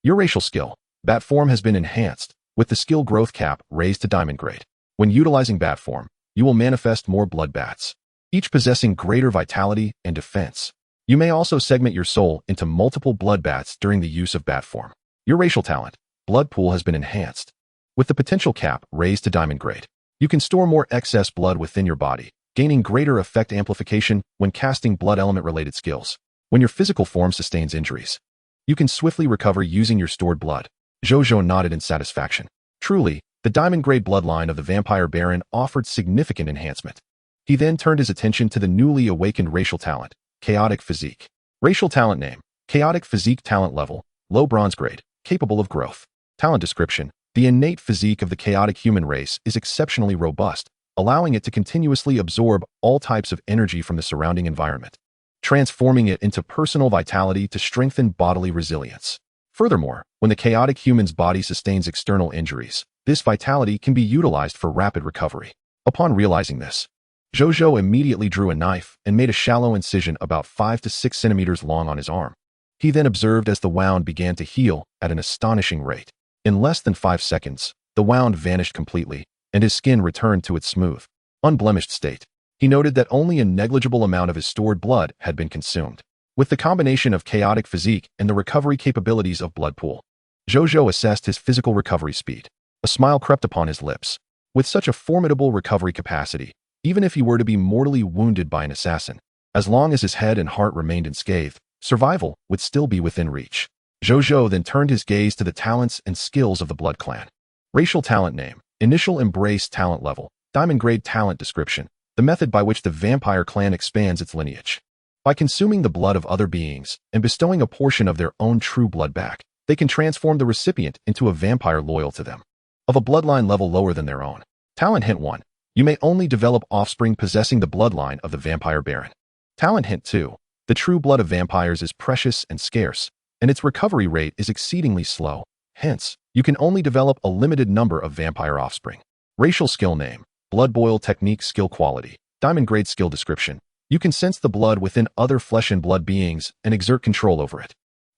Your racial skill, bat form, has been enhanced, with the skill growth cap raised to diamond grade. When utilizing bat form, you will manifest more blood bats, each possessing greater vitality and defense. You may also segment your soul into multiple blood bats during the use of bat form. Your racial talent, blood pool, has been enhanced. With the potential cap raised to diamond grade, you can store more excess blood within your body, gaining greater effect amplification when casting blood element related skills. When your physical form sustains injuries, you can swiftly recover using your stored blood. Zhou Zhou nodded in satisfaction. Truly, the diamond-grade bloodline of the vampire baron offered significant enhancement. He then turned his attention to the newly awakened racial talent, chaotic physique. Racial talent name, chaotic physique talent level, low bronze grade, capable of growth. Talent description, the innate physique of the chaotic human race is exceptionally robust, allowing it to continuously absorb all types of energy from the surrounding environment, transforming it into personal vitality to strengthen bodily resilience. Furthermore, when the chaotic human's body sustains external injuries, this vitality can be utilized for rapid recovery. Upon realizing this, Zhou Zhou immediately drew a knife and made a shallow incision about 5 to 6 centimeters long on his arm. He then observed as the wound began to heal at an astonishing rate. In less than 5 seconds, the wound vanished completely, and his skin returned to its smooth, unblemished state. He noted that only a negligible amount of his stored blood had been consumed. With the combination of chaotic physique and the recovery capabilities of blood pool, Zhou Zhou assessed his physical recovery speed. A smile crept upon his lips. With such a formidable recovery capacity, even if he were to be mortally wounded by an assassin, as long as his head and heart remained unscathed, survival would still be within reach. Zhou Zhou then turned his gaze to the talents and skills of the Blood Clan. Racial talent name, initial embrace talent level, diamond grade talent description, the method by which the vampire clan expands its lineage. By consuming the blood of other beings and bestowing a portion of their own true blood back, they can transform the recipient into a vampire loyal to them, of a bloodline level lower than their own. Talent hint 1. You may only develop offspring possessing the bloodline of the vampire baron. Talent hint 2. The true blood of vampires is precious and scarce, and its recovery rate is exceedingly slow. Hence, you can only develop a limited number of vampire offspring. Racial skill name, blood boil technique skill quality, diamond grade skill description. You can sense the blood within other flesh and blood beings and exert control over it.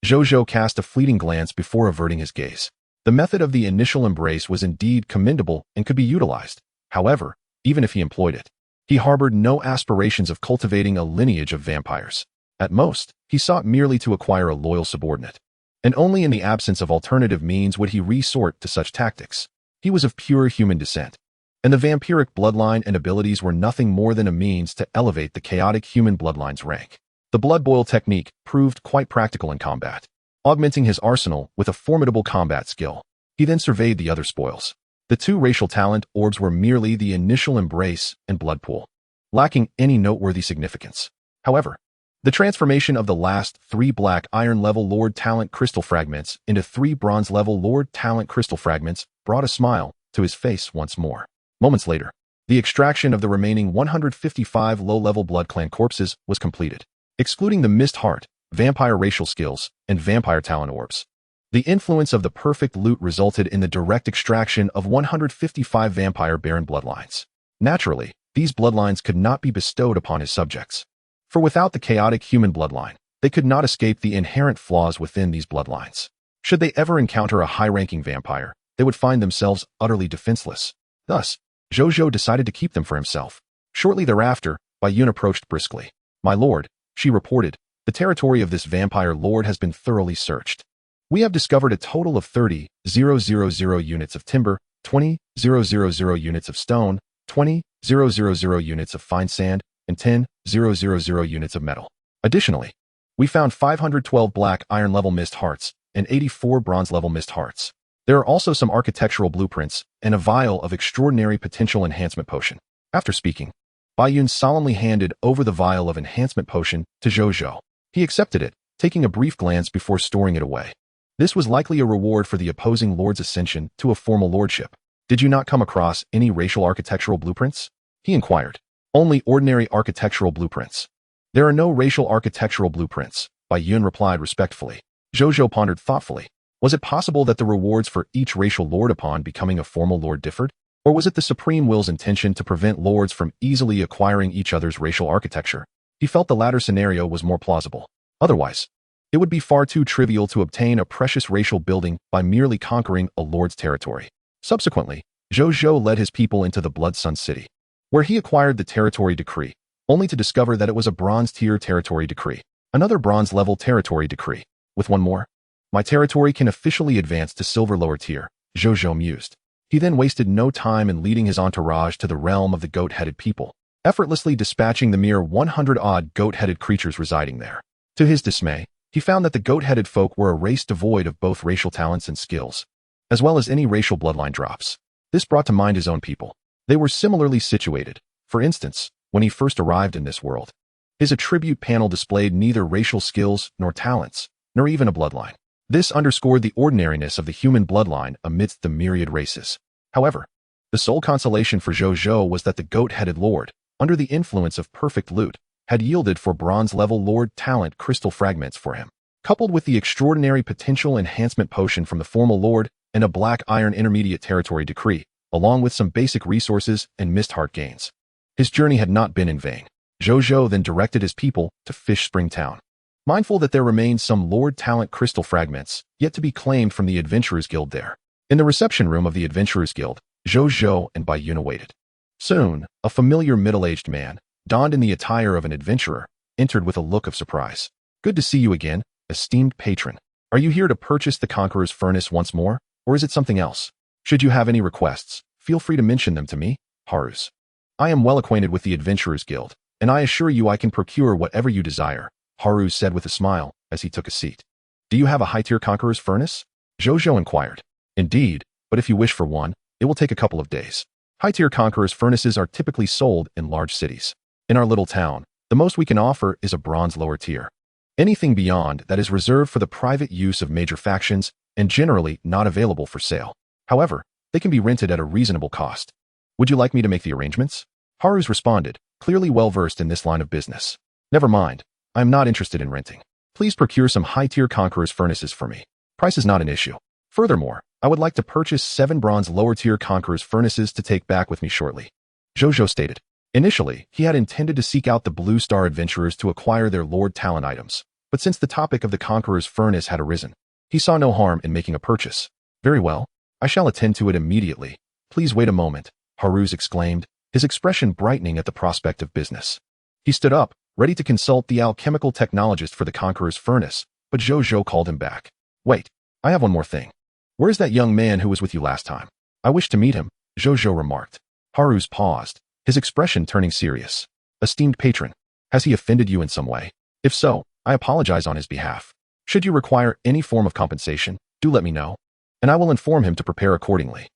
Zhou Zhou cast a fleeting glance before averting his gaze. The method of the initial embrace was indeed commendable and could be utilized. However, even if he employed it, he harbored no aspirations of cultivating a lineage of vampires. At most, he sought merely to acquire a loyal subordinate. And only in the absence of alternative means would he resort to such tactics. He was of pure human descent, and the vampiric bloodline and abilities were nothing more than a means to elevate the chaotic human bloodline's rank. The blood boil technique proved quite practical in combat, augmenting his arsenal with a formidable combat skill. He then surveyed the other spoils. The 2 racial talent orbs were merely the initial embrace and blood pool, lacking any noteworthy significance. However, the transformation of the last 3 black iron level Lord talent crystal fragments into 3 bronze level Lord talent crystal fragments brought a smile to his face once more. Moments later, the extraction of the remaining 155 low-level Blood Clan corpses was completed. Excluding the Mist Heart, vampire racial skills, and vampire talent orbs, the influence of the perfect loot resulted in the direct extraction of 155 vampire baron bloodlines. Naturally, these bloodlines could not be bestowed upon his subjects, for without the chaotic human bloodline, they could not escape the inherent flaws within these bloodlines. Should they ever encounter a high-ranking vampire, they would find themselves utterly defenseless. Thus, Zhou Zhou decided to keep them for himself. Shortly thereafter, Bai Yun approached briskly. "My lord," she reported, "the territory of this vampire lord has been thoroughly searched. We have discovered a total of 30,000 units of timber, 20,000 units of stone, 20,000 units of fine sand, and 10,000 units of metal. Additionally, we found 512 black iron level mist hearts and 84 bronze level mist hearts. There are also some architectural blueprints and a vial of extraordinary potential enhancement potion." After speaking, Bai Yun solemnly handed over the vial of enhancement potion to Zhou Zhou. He accepted it, taking a brief glance before storing it away. This was likely a reward for the opposing lord's ascension to a formal lordship. "Did you not come across any racial architectural blueprints?" he inquired. "Only ordinary architectural blueprints. There are no racial architectural blueprints," Bai Yun replied respectfully. Zhou Zhou pondered thoughtfully. Was it possible that the rewards for each racial lord upon becoming a formal lord differed? Or was it the Supreme Will's intention to prevent lords from easily acquiring each other's racial architecture? He felt the latter scenario was more plausible. Otherwise, it would be far too trivial to obtain a precious racial building by merely conquering a lord's territory. Subsequently, Zhou Zhou led his people into the Blood Sun City, where he acquired the territory decree, only to discover that it was a bronze-tier territory decree. Another bronze-level territory decree. With one more, my territory can officially advance to silver lower tier, Zhou Zhou mused. He then wasted no time in leading his entourage to the realm of the goat-headed people, effortlessly dispatching the mere 100-odd goat-headed creatures residing there. To his dismay, he found that the goat-headed folk were a race devoid of both racial talents and skills. as well as any racial bloodline drops. This brought to mind his own people. They were similarly situated. For instance, when he first arrived in this world, his attribute panel displayed neither racial skills nor talents, nor even a bloodline. This underscored the ordinariness of the human bloodline amidst the myriad races. However, the sole consolation for Zhou Zhou was that the goat-headed lord, under the influence of perfect loot, had yielded for bronze-level lord talent crystal fragments for him. Coupled with the extraordinary potential enhancement potion from the formal lord and a black iron intermediate territory decree, along with some basic resources and missed heart gains. His journey had not been in vain. Zhou Zhou then directed his people to Fish Spring Town. Mindful that there remained some Lord Talent crystal fragments yet to be claimed from the Adventurers Guild there. In the reception room of the Adventurers Guild, Zhou Zhou and Bai Yuna waited. Soon, a familiar middle-aged man, donned in the attire of an adventurer, entered with a look of surprise. Good to see you again, esteemed patron. Are you here to purchase the Conqueror's Furnace once more, or is it something else? Should you have any requests, feel free to mention them to me, Harus. I am well acquainted with the Adventurers Guild, and I assure you I can procure whatever you desire, Haru said with a smile as he took a seat. Do you have a high-tier Conqueror's Furnace? Zhou Zhou inquired. Indeed, but if you wish for one, it will take a couple of days. High-tier Conqueror's Furnaces are typically sold in large cities. In our little town, the most we can offer is a bronze lower tier. Anything beyond that is reserved for the private use of major factions and generally not available for sale. However, they can be rented at a reasonable cost. Would you like me to make the arrangements? Harus responded, clearly well-versed in this line of business. Never mind. I am not interested in renting. Please procure some high-tier Conqueror's Furnaces for me. Price is not an issue. Furthermore, I would like to purchase 7 bronze lower-tier Conqueror's Furnaces to take back with me shortly. Zhou Zhou stated. Initially, he had intended to seek out the Blue Star adventurers to acquire their Lord Talent items, but since the topic of the Conqueror's Furnace had arisen, he saw no harm in making a purchase. Very well. I shall attend to it immediately. Please wait a moment, Harus exclaimed, his expression brightening at the prospect of business. He stood up, ready to consult the alchemical technologist for the Conqueror's Furnace, but Zhou Zhou called him back. Wait, I have one more thing. Where's that young man who was with you last time? I wish to meet him, Zhou Zhou remarked. Harus paused, his expression turning serious. Esteemed patron, has he offended you in some way? If so, I apologize on his behalf. Should you require any form of compensation, do let me know, and I will inform him to prepare accordingly.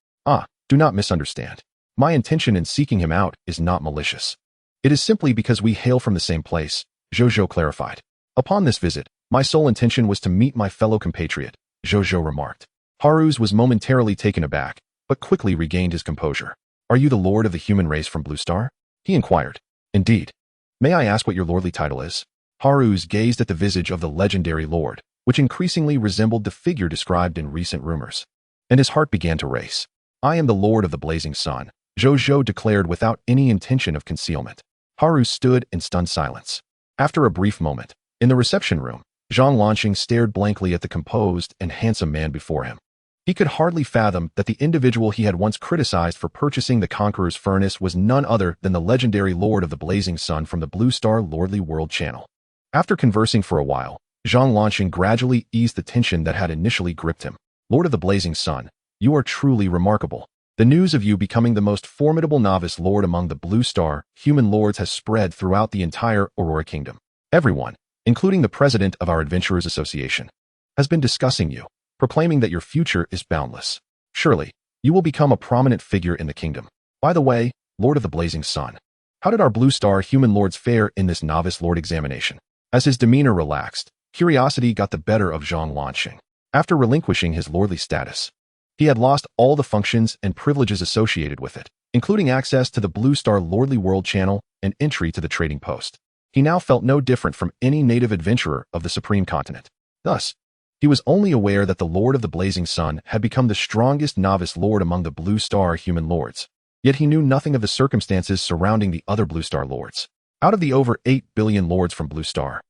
Do not misunderstand. My intention in seeking him out is not malicious. It is simply because we hail from the same place, Zhou Zhou clarified. Upon this visit, my sole intention was to meet my fellow compatriot, Zhou Zhou remarked. Harus was momentarily taken aback, but quickly regained his composure. Are you the lord of the human race from Blue Star? He inquired. Indeed. May I ask what your lordly title is? Harus gazed at the visage of the legendary lord, which increasingly resembled the figure described in recent rumors. And his heart began to race. I am the Lord of the Blazing Sun, Zhou Zhou declared without any intention of concealment. Harus stood in stunned silence. After a brief moment, in the reception room, Zhang Lanqing stared blankly at the composed and handsome man before him. He could hardly fathom that the individual he had once criticized for purchasing the Conqueror's Furnace was none other than the legendary Lord of the Blazing Sun from the Blue Star Lordly World Channel. After conversing for a while, Zhang Lanqing gradually eased the tension that had initially gripped him. Lord of the Blazing Sun, you are truly remarkable. The news of you becoming the most formidable novice lord among the Blue Star human lords has spread throughout the entire Aurora Kingdom. Everyone, including the president of our Adventurers Association, has been discussing you, proclaiming that your future is boundless. Surely, you will become a prominent figure in the kingdom. By the way, Lord of the Blazing Sun, how did our Blue Star human lords fare in this novice lord examination? As his demeanor relaxed, curiosity got the better of Zhang Lanqing. After relinquishing his lordly status, he had lost all the functions and privileges associated with it, including access to the Blue Star Lordly World Channel and entry to the trading post. He now felt no different from any native adventurer of the Supreme Continent. Thus, he was only aware that the Lord of the Blazing Sun had become the strongest novice lord among the Blue Star human lords. Yet he knew nothing of the circumstances surrounding the other Blue Star lords. Out of the over 8 billion lords from Blue Star,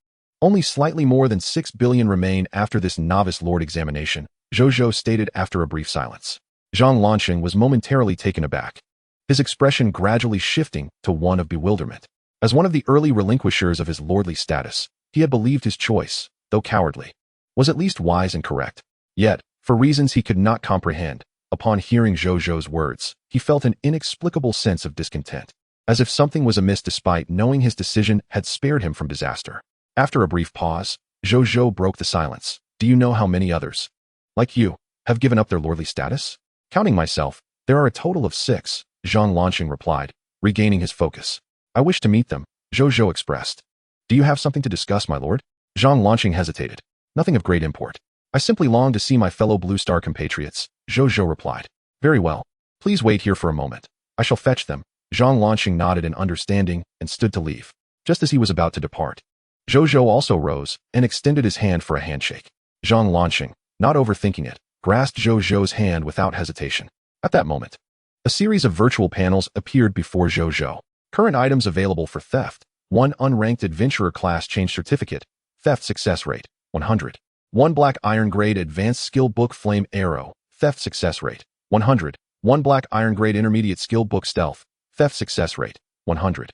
only slightly more than 6 billion remain after this novice lord examination, Zhou Zhou stated after a brief silence. Zhang Lanqing was momentarily taken aback, his expression gradually shifting to one of bewilderment. As one of the early relinquishers of his lordly status, he had believed his choice, though cowardly, was at least wise and correct. Yet, for reasons he could not comprehend, upon hearing Zhou Zhou's words, he felt an inexplicable sense of discontent, as if something was amiss despite knowing his decision had spared him from disaster. After a brief pause, Zhou Zhou broke the silence. Do you know how many others, like you, have given up their lordly status? Counting myself, there are a total of 6, Zhang Lanqing replied, regaining his focus. I wish to meet them, Zhou Zhou expressed. Do you have something to discuss, my lord? Zhang Lanqing hesitated. Nothing of great import. I simply long to see my fellow Blue Star compatriots, Zhou Zhou replied. Very well. Please wait here for a moment. I shall fetch them. Zhang Lanqing nodded in understanding and stood to leave. Just as he was about to depart, Zhou Zhou also rose and extended his hand for a handshake. Zhang Lanqing, not overthinking it, grasped Zhou Zhou's hand without hesitation. At that moment, a series of virtual panels appeared before Zhou Zhou. Current items available for theft. 1 unranked adventurer class change certificate. Theft success rate, 100. 1 black iron grade advanced skill book flame arrow. Theft success rate, 100. 1 black iron grade intermediate skill book stealth. Theft success rate, 100.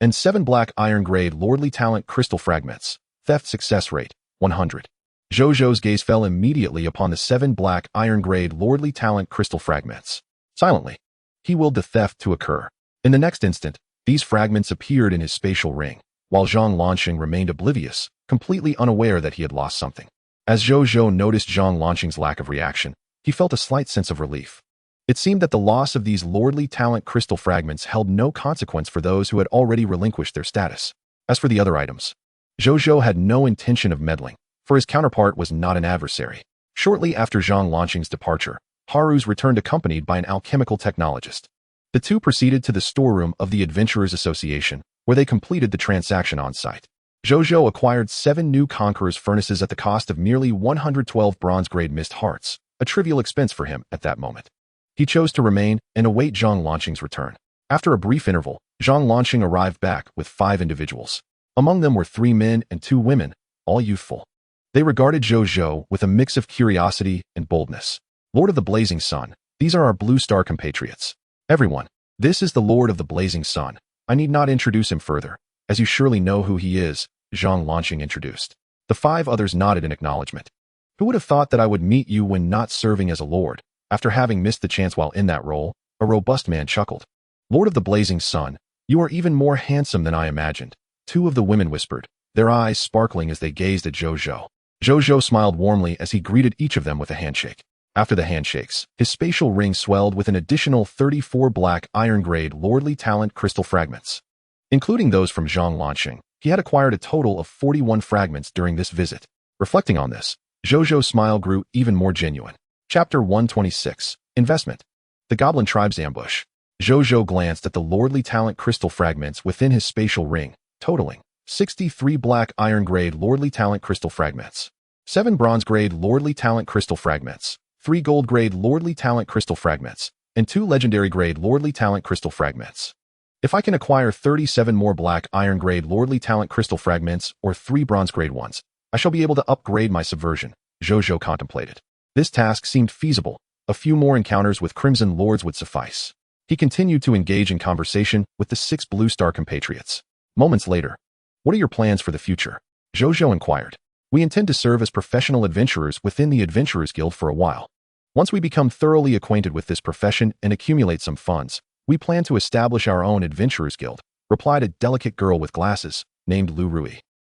And 7 black iron grade lordly talent crystal fragments. Theft success rate, 100. Zhou Zhou's gaze fell immediately upon the 7 black iron grade lordly talent crystal fragments. Silently, he willed the theft to occur. In the next instant, these fragments appeared in his spatial ring, while Zhang Lanqing remained oblivious, completely unaware that he had lost something. As Zhou Zhou noticed Zhang Lanqing's lack of reaction, he felt a slight sense of relief. It seemed that the loss of these lordly talent crystal fragments held no consequence for those who had already relinquished their status. As for the other items, Zhou Zhou had no intention of meddling, for his counterpart was not an adversary. Shortly after Zhang Lanqing's departure, Haru's returned accompanied by an alchemical technologist. The two proceeded to the storeroom of the Adventurers Association, where they completed the transaction on site. Zhou Zhou acquired 7 new Conqueror's furnaces at the cost of merely 112 bronze-grade mist hearts, a trivial expense for him at that moment. He chose to remain and await Zhang Lanqing's return. After a brief interval, Zhang Lanqing arrived back with 5 individuals. Among them were 3 men and 2 women, all youthful. They regarded Zhou Zhou with a mix of curiosity and boldness. Lord of the Blazing Sun, these are our Blue Star compatriots. Everyone, this is the Lord of the Blazing Sun. I need not introduce him further, as you surely know who he is, Zhang Lanqing introduced. The 5 others nodded in acknowledgement. Who would have thought that I would meet you when not serving as a lord? After having missed the chance while in that role, a robust man chuckled. Lord of the Blazing Sun, you are even more handsome than I imagined. 2 of the women whispered, their eyes sparkling as they gazed at Zhou Zhou. Zhou Zhou smiled warmly as he greeted each of them with a handshake. After the handshakes, his spatial ring swelled with an additional 34 black iron-grade lordly talent crystal fragments. Including those from Zhang Lanqing, he had acquired a total of 41 fragments during this visit. Reflecting on this, Zhou Zhou's smile grew even more genuine. Chapter 126, Investment. The Goblin Tribe's Ambush. Zhou Zhou glanced at the lordly talent crystal fragments within his spatial ring, totaling 63 black iron-grade lordly talent crystal fragments, 7 bronze-grade lordly talent crystal fragments, 3 gold-grade lordly talent crystal fragments, and 2 legendary-grade lordly talent crystal fragments. If I can acquire 37 more black iron-grade lordly talent crystal fragments or 3 bronze-grade ones, I shall be able to upgrade my subversion, Zhou Zhou contemplated. This task seemed feasible. A few more encounters with Crimson Lords would suffice. He continued to engage in conversation with the 6 Blue Star compatriots. Moments later, what are your plans for the future? Zhou Zhou inquired. We intend to serve as professional adventurers within the Adventurers Guild for a while. Once we become thoroughly acquainted with this profession and accumulate some funds, we plan to establish our own Adventurers Guild, replied a delicate girl with glasses, named Lu Rui.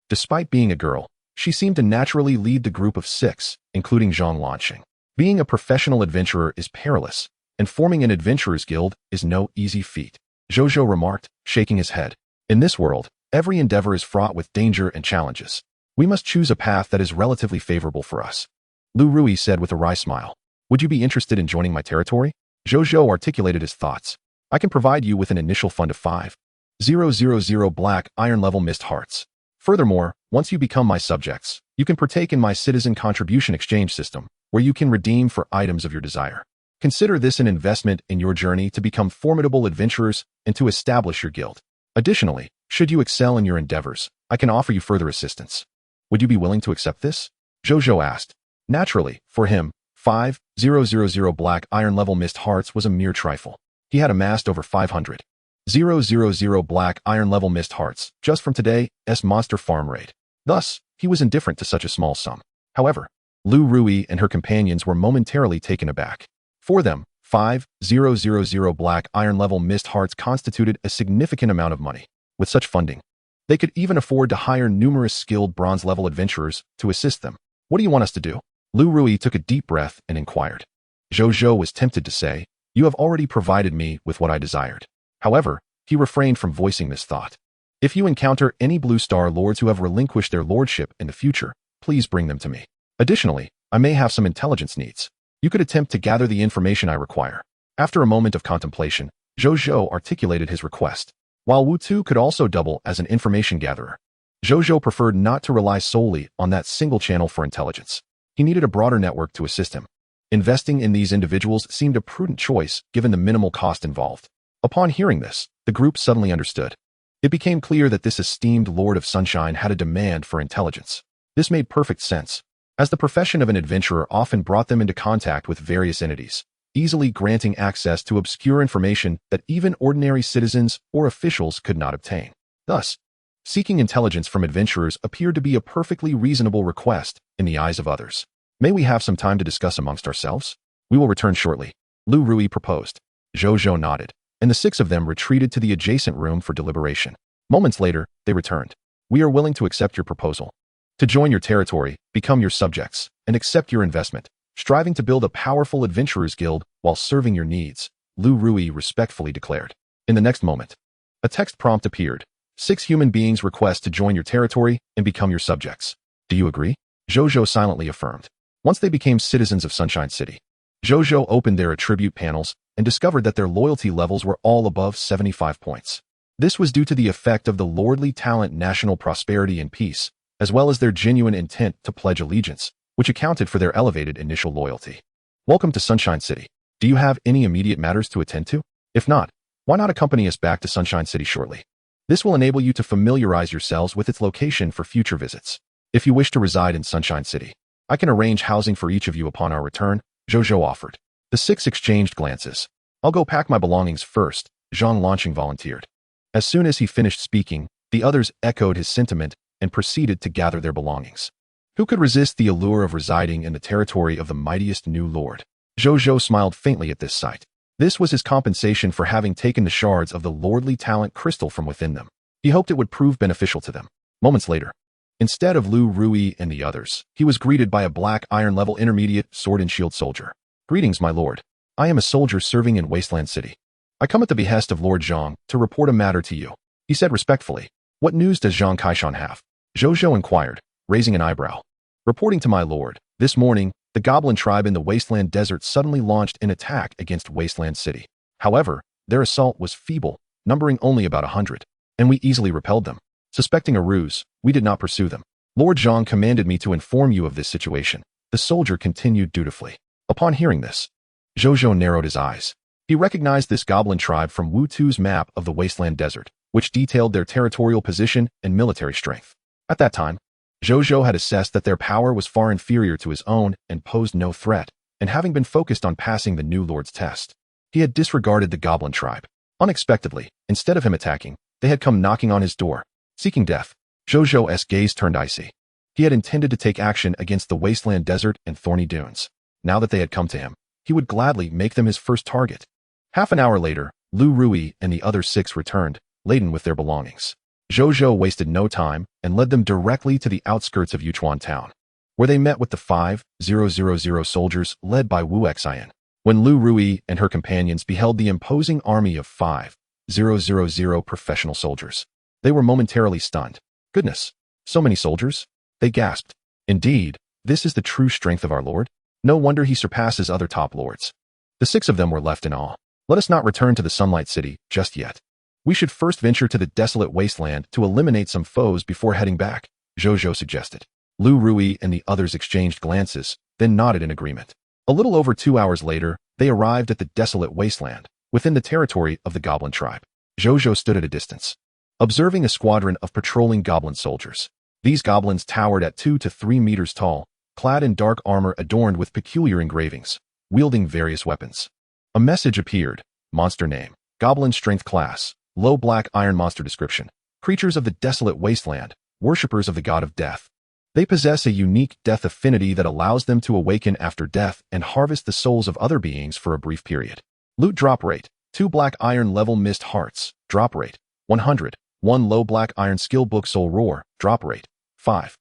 Despite being a girl, she seemed to naturally lead the group of 6, including Zhang Lanqing. Being a professional adventurer is perilous, and forming an Adventurers Guild is no easy feat, Zhou Zhou remarked, shaking his head. In this world, every endeavor is fraught with danger and challenges. We must choose a path that is relatively favorable for us. Lu Rui said with a wry smile. Would you be interested in joining my territory? Zhou Zhou articulated his thoughts. I can provide you with an initial fund of 5,000 black iron level mist hearts. Furthermore, once you become my subjects, you can partake in my citizen contribution exchange system, where you can redeem for items of your desire. Consider this an investment in your journey to become formidable adventurers and to establish your guild. Additionally, should you excel in your endeavors, I can offer you further assistance. Would you be willing to accept this? Zhou Zhou asked. Naturally, for him, 5,000 black iron level mist hearts was a mere trifle. He had amassed over 500,000 black iron level mist hearts just from today's monster farm raid. Thus, he was indifferent to such a small sum. However, Lu Rui and her companions were momentarily taken aback. For them, 5,000 black iron level mist hearts constituted a significant amount of money. With such funding, they could even afford to hire numerous skilled bronze level adventurers to assist them. What do you want us to do? Lu Rui took a deep breath and inquired. Zhou Zhou was tempted to say, "You have already provided me with what I desired." However, he refrained from voicing this thought. "If you encounter any Blue Star lords who have relinquished their lordship in the future, please bring them to me. Additionally, I may have some intelligence needs. You could attempt to gather the information I require." After a moment of contemplation, Zhou Zhou articulated his request. While Wu Tu could also double as an information gatherer, Zhou Zhou preferred not to rely solely on that single channel for intelligence. He needed a broader network to assist him. Investing in these individuals seemed a prudent choice given the minimal cost involved. Upon hearing this, the group suddenly understood. It became clear that this esteemed Lord of Sunshine had a demand for intelligence. This made perfect sense, as the profession of an adventurer often brought them into contact with various entities, easily granting access to obscure information that even ordinary citizens or officials could not obtain. Thus, seeking intelligence from adventurers appeared to be a perfectly reasonable request in the eyes of others. "May we have some time to discuss amongst ourselves? We will return shortly," Lu Rui proposed. Zhou Zhou nodded, and the 6 of them retreated to the adjacent room for deliberation. Moments later, they returned. "We are willing to accept your proposal. To join your territory, become your subjects, and accept your investment, striving to build a powerful adventurers guild while serving your needs," Lu Rui respectfully declared. In the next moment, a text prompt appeared. 6 human beings request to join your territory and become your subjects. Do you agree? Zhou Zhou silently affirmed. Once they became citizens of Sunshine City, Zhou Zhou opened their attribute panels and discovered that their loyalty levels were all above 75 points. This was due to the effect of the lordly talent National Prosperity and Peace, as well as their genuine intent to pledge allegiance, which accounted for their elevated initial loyalty. Welcome to Sunshine City. Do you have any immediate matters to attend to? If not, why not accompany us back to Sunshine City shortly? This will enable you to familiarize yourselves with its location for future visits. If you wish to reside in Sunshine City, I can arrange housing for each of you upon our return, Zhou Zhou offered. The 6 exchanged glances. "I'll go pack my belongings first," Zhang Lanqing volunteered. As soon as he finished speaking, the others echoed his sentiment and proceeded to gather their belongings. Who could resist the allure of residing in the territory of the mightiest new lord? Zhou Zhou smiled faintly at this sight. This was his compensation for having taken the shards of the lordly talent crystal from within them. He hoped it would prove beneficial to them. Moments later, instead of Lu Rui and the others, he was greeted by a black iron-level intermediate sword and shield soldier. "Greetings, my lord. I am a soldier serving in Wasteland City. I come at the behest of Lord Zhang to report a matter to you," he said respectfully. "What news does Zhang Kaishan have?" Zhou Zhou inquired, raising an eyebrow. "Reporting to my lord, this morning, the goblin tribe in the Wasteland Desert suddenly launched an attack against Wasteland City. However, their assault was feeble, numbering only about 100, and we easily repelled them. Suspecting a ruse, we did not pursue them. Lord Zhang commanded me to inform you of this situation," the soldier continued dutifully. Upon hearing this, Zhou Zhou narrowed his eyes. He recognized this goblin tribe from Wu Tu's map of the Wasteland Desert, which detailed their territorial position and military strength. At that time, Zhou Zhou had assessed that their power was far inferior to his own and posed no threat, and having been focused on passing the new lord's test, he had disregarded the goblin tribe. Unexpectedly, instead of him attacking, they had come knocking on his door, seeking death. Zhou Zhou's gaze turned icy. He had intended to take action against the Wasteland Desert and Thorny Dunes. Now that they had come to him, he would gladly make them his first target. Half an hour later, Lu Rui and the other 6 returned, laden with their belongings. Zhou Zhou wasted no time and led them directly to the outskirts of Yuchuan town, where they met with the 5,000 soldiers led by Wu Xian. When Lu Rui and her companions beheld the imposing army of 5,000 professional soldiers, they were momentarily stunned. "Goodness, so many soldiers?" they gasped. "Indeed, this is the true strength of our lord. No wonder he surpasses other top lords." The 6 of them were left in awe. "Let us not return to the Sunlight City just yet. We should first venture to the desolate wasteland to eliminate some foes before heading back," Zhou Zhou suggested. Lu Rui and the others exchanged glances, then nodded in agreement. A little over 2 hours later, they arrived at the desolate wasteland, within the territory of the goblin tribe. Zhou Zhou stood at a distance, observing a squadron of patrolling goblin soldiers. These goblins towered at 2 to 3 meters tall, clad in dark armor adorned with peculiar engravings, wielding various weapons. A message appeared. Monster name. Goblin strength class. Low black iron monster description. Creatures of the desolate wasteland. Worshippers of the god of death. They possess a unique death affinity that allows them to awaken after death and harvest the souls of other beings for a brief period. Loot drop rate. 2 black iron level mist hearts. Drop rate. 100. 1 low black iron skill book soul roar. Drop rate. 5.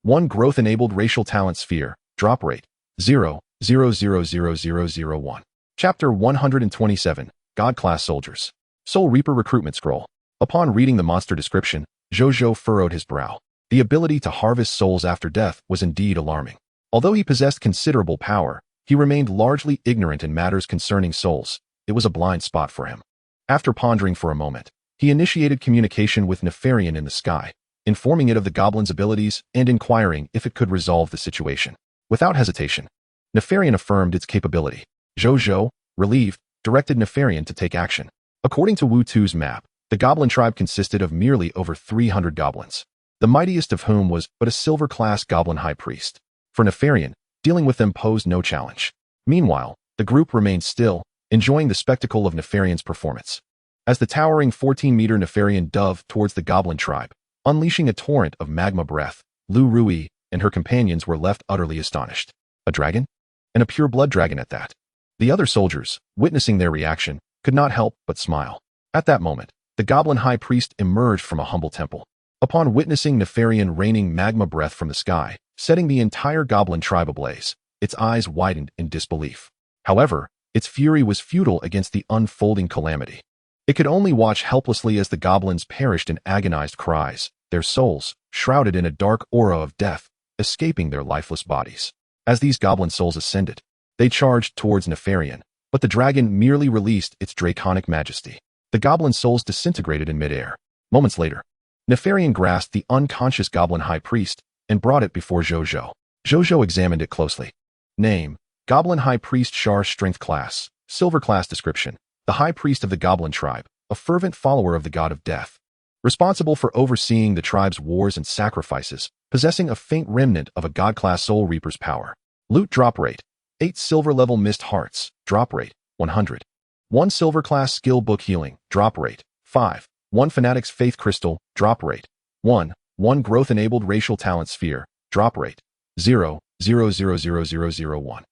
1 growth enabled racial talent sphere. Drop rate. 0000001. Chapter 127, God Class Soldiers. Soul Reaper Recruitment Scroll. Upon reading the monster description, Zhou Zhou furrowed his brow. The ability to harvest souls after death was indeed alarming. Although he possessed considerable power, he remained largely ignorant in matters concerning souls. It was a blind spot for him. After pondering for a moment, he initiated communication with Nefarian in the sky, informing it of the goblin's abilities and inquiring if it could resolve the situation. Without hesitation, Nefarian affirmed its capability. Zhou Zhou, relieved, directed Nefarian to take action. According to Wu Tu's map, the goblin tribe consisted of merely over 300 goblins, the mightiest of whom was but a silver-class goblin high priest. For Nefarian, dealing with them posed no challenge. Meanwhile, the group remained still, enjoying the spectacle of Nefarian's performance. As the towering 14-meter Nefarian dove towards the goblin tribe, unleashing a torrent of magma breath, Lu Rui and her companions were left utterly astonished. A dragon? And a pure-blood dragon at that. The other soldiers, witnessing their reaction, could not help but smile. At that moment, the goblin high priest emerged from a humble temple. Upon witnessing Nefarian raining magma breath from the sky, setting the entire goblin tribe ablaze, its eyes widened in disbelief. However, its fury was futile against the unfolding calamity. It could only watch helplessly as the goblins perished in agonized cries, their souls, shrouded in a dark aura of death, escaping their lifeless bodies. As these goblin souls ascended, they charged towards Nefarian, but the dragon merely released its draconic majesty. The goblin souls disintegrated in midair. Moments later, Nefarian grasped the unconscious goblin high priest and brought it before Zhou Zhou. Zhou Zhou examined it closely. Name: Goblin High Priest Shar Strength Class, Silver Class Description: the High Priest of the Goblin Tribe, a fervent follower of the God of Death. Responsible for overseeing the tribe's wars and sacrifices, possessing a faint remnant of a God-class Soul Reaper's power. Loot drop rate: 8 silver-level Mist Hearts, drop rate, 100. 1 silver-class Skill Book Healing, drop rate, 5. 1 Fanatic's Faith Crystal, drop rate, 1. 1 Growth-Enabled Racial Talent Sphere, drop rate, 0.000001.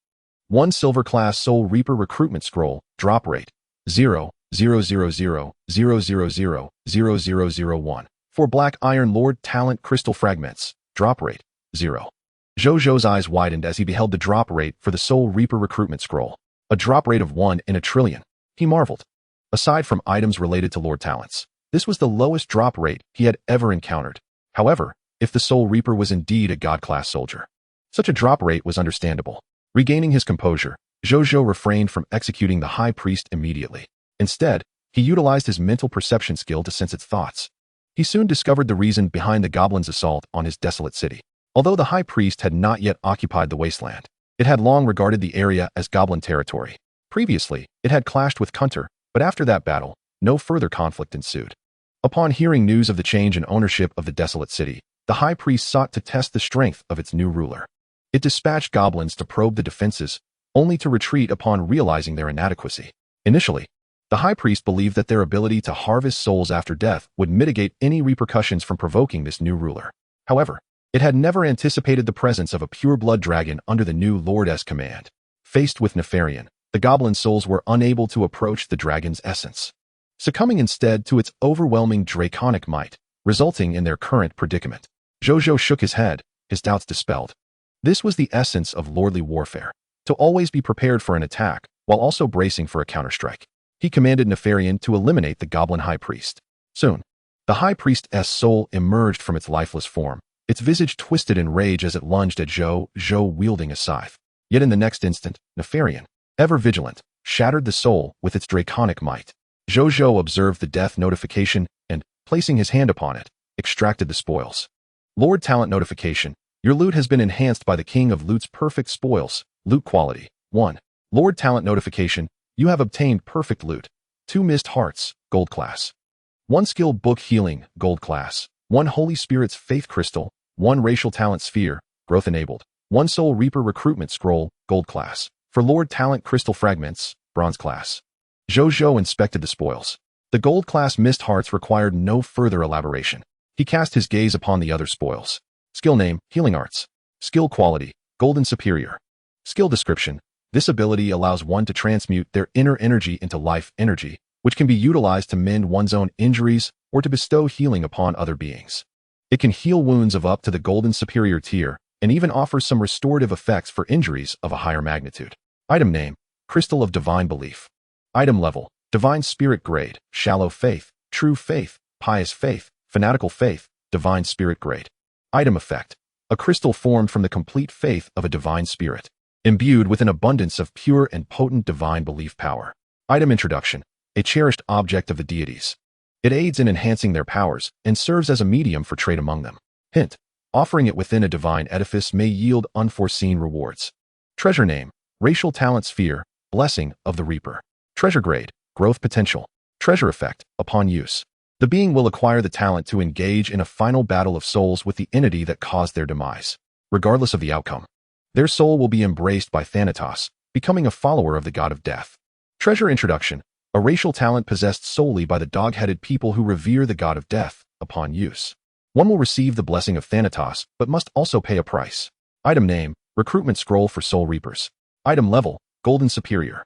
1 Silver-Class Soul Reaper Recruitment Scroll, drop rate, 0.0000000001. 4 Black Iron Lord Talent Crystal Fragments, drop rate, 0. Zhou Zhou's eyes widened as he beheld the drop rate for the Soul Reaper Recruitment Scroll. A drop rate of 1 in a trillion. He marveled. Aside from items related to Lord Talents, this was the lowest drop rate he had ever encountered. However, if the Soul Reaper was indeed a God-class soldier, such a drop rate was understandable. Regaining his composure, Zhou Zhou refrained from executing the High Priest immediately. Instead, he utilized his mental perception skill to sense its thoughts. He soon discovered the reason behind the goblins' assault on his desolate city. Although the High Priest had not yet occupied the wasteland, it had long regarded the area as goblin territory. Previously, it had clashed with Kunter, but after that battle, no further conflict ensued. Upon hearing news of the change in ownership of the desolate city, the High Priest sought to test the strength of its new ruler. It dispatched goblins to probe the defenses, only to retreat upon realizing their inadequacy. Initially, the High Priest believed that their ability to harvest souls after death would mitigate any repercussions from provoking this new ruler. However, it had never anticipated the presence of a pure-blood dragon under the new Lord's command. Faced with Nefarian, the goblin souls were unable to approach the dragon's essence, succumbing instead to its overwhelming draconic might, resulting in their current predicament. Zhou Zhou shook his head, his doubts dispelled. This was the essence of lordly warfare, to always be prepared for an attack, while also bracing for a counterstrike. He commanded Nefarian to eliminate the goblin high priest. Soon, the high priest's soul emerged from its lifeless form, its visage twisted in rage as it lunged at Zhou Zhou wielding a scythe. Yet in the next instant, Nefarian, ever vigilant, shattered the soul with its draconic might. Zhou Zhou observed the death notification and, placing his hand upon it, extracted the spoils. Lord Talent Notification: your loot has been enhanced by the King of Loot's perfect spoils. Loot quality: 1. Lord Talent Notification: you have obtained perfect loot. 2 Mist Hearts, Gold Class. 1 Skill Book Healing, Gold Class. 1 Holy Spirit's Faith Crystal. 1 Racial Talent Sphere, Growth Enabled. 1 Soul Reaper Recruitment Scroll, Gold Class. For Lord Talent Crystal Fragments, Bronze Class. Zhou Zhou inspected the spoils. The Gold Class Mist Hearts required no further elaboration. He cast his gaze upon the other spoils. Skill name: Healing Arts. Skill quality: Golden Superior. Skill description: this ability allows one to transmute their inner energy into life energy, which can be utilized to mend one's own injuries or to bestow healing upon other beings. It can heal wounds of up to the Golden Superior tier and even offers some restorative effects for injuries of a higher magnitude. Item name: Crystal of Divine Belief. Item level: Divine Spirit Grade, Shallow Faith, True Faith, Pious Faith, Fanatical Faith, Divine Spirit Grade. Item effect: A crystal formed from the complete faith of a divine spirit, imbued with an abundance of pure and potent divine belief power. Item introduction: A cherished object of the deities. It aids in enhancing their powers and serves as a medium for trade among them. Hint: Offering it within a divine edifice may yield unforeseen rewards. Treasure name: Racial Talent Sphere, Blessing of the Reaper. Treasure grade: Growth potential. Treasure effect: Upon use, the being will acquire the talent to engage in a final battle of souls with the entity that caused their demise. Regardless of the outcome, their soul will be embraced by Thanatos, becoming a follower of the god of death. Treasure introduction: A racial talent possessed solely by the dog-headed people who revere the god of death. Upon use, one will receive the blessing of Thanatos, but must also pay a price. Item name: Recruitment Scroll for Soul Reapers. Item level: Golden Superior.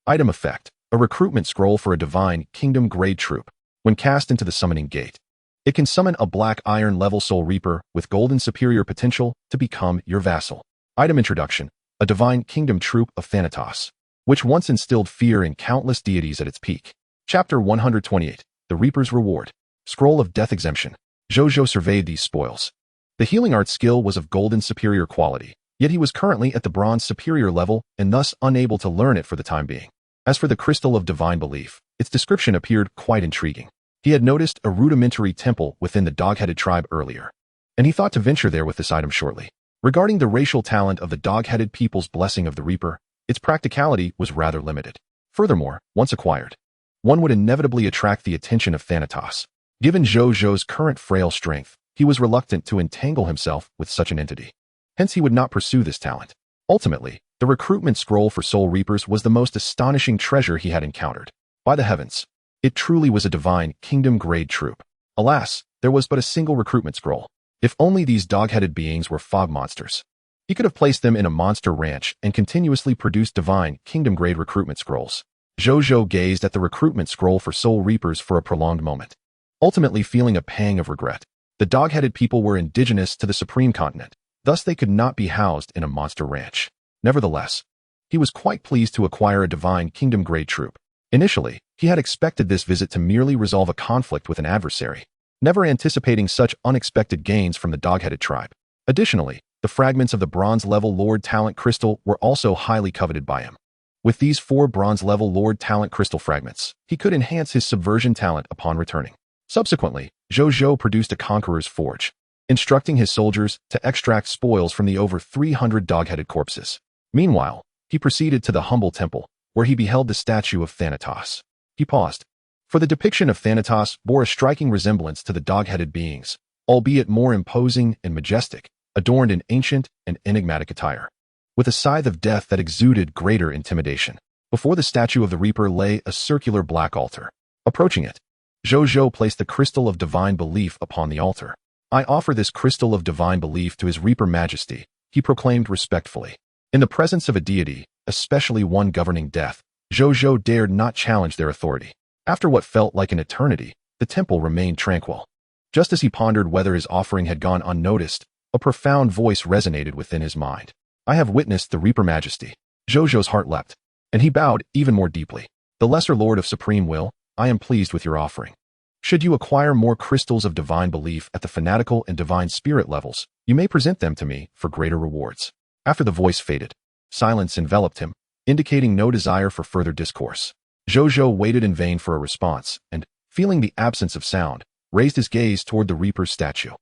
Item effect: A recruitment scroll for a divine kingdom grade troop. When cast into the summoning gate, it can summon a black iron level soul reaper with golden superior potential to become your vassal. Item introduction: A divine kingdom troop of Thanatos, which once instilled fear in countless deities at its peak. Chapter 128, The Reaper's Reward. Scroll of Death Exemption. Zhou Zhou surveyed these spoils. The healing art skill was of golden superior quality, yet he was currently at the bronze superior level and thus unable to learn it for the time being. As for the Crystal of Divine Belief, its description appeared quite intriguing. He had noticed a rudimentary temple within the dog-headed tribe earlier, and he thought to venture there with this item shortly. Regarding the racial talent of the dog-headed people's Blessing of the Reaper, its practicality was rather limited. Furthermore, once acquired, one would inevitably attract the attention of Thanatos. Given Zhou Zhou's current frail strength, he was reluctant to entangle himself with such an entity. Hence he would not pursue this talent. Ultimately, the recruitment scroll for Soul Reapers was the most astonishing treasure he had encountered. By the heavens, it truly was a divine kingdom-grade troop. Alas, there was but a single recruitment scroll. If only these dog-headed beings were fog monsters. He could have placed them in a monster ranch and continuously produced divine kingdom-grade recruitment scrolls. Zhou Zhou gazed at the recruitment scroll for Soul Reapers for a prolonged moment, ultimately feeling a pang of regret. The dog-headed people were indigenous to the Supreme Continent, thus they could not be housed in a monster ranch. Nevertheless, he was quite pleased to acquire a divine kingdom-grade troop. Initially, he had expected this visit to merely resolve a conflict with an adversary, never anticipating such unexpected gains from the dog-headed tribe. Additionally, the fragments of the bronze-level Lord Talent Crystal were also highly coveted by him. With these 4 bronze-level Lord Talent Crystal fragments, he could enhance his subversion talent upon returning. Subsequently, Zhou Zhou produced a Conqueror's Forge, instructing his soldiers to extract spoils from the over 300 dog-headed corpses. Meanwhile, he proceeded to the humble temple, where he beheld the statue of Thanatos. He paused, for the depiction of Thanatos bore a striking resemblance to the dog-headed beings, albeit more imposing and majestic, adorned in ancient and enigmatic attire, with a scythe of death that exuded greater intimidation. Before the statue of the Reaper lay a circular black altar. Approaching it, Zhou Zhou placed the Crystal of Divine Belief upon the altar. "I offer this Crystal of Divine Belief to His Reaper Majesty," he proclaimed respectfully. In the presence of a deity, especially one governing death, Zhou Zhou dared not challenge their authority. After what felt like an eternity, the temple remained tranquil. Just as he pondered whether his offering had gone unnoticed, a profound voice resonated within his mind. "I have witnessed the Reaper Majesty." Zhou Zhou's heart leapt, and he bowed even more deeply. "The Lesser Lord of Supreme Will, I am pleased with your offering. Should you acquire more crystals of divine belief at the fanatical and divine spirit levels, you may present them to me for greater rewards." After the voice faded, silence enveloped him, indicating no desire for further discourse. Zhou Zhou waited in vain for a response and, feeling the absence of sound, raised his gaze toward the Reaper's statue.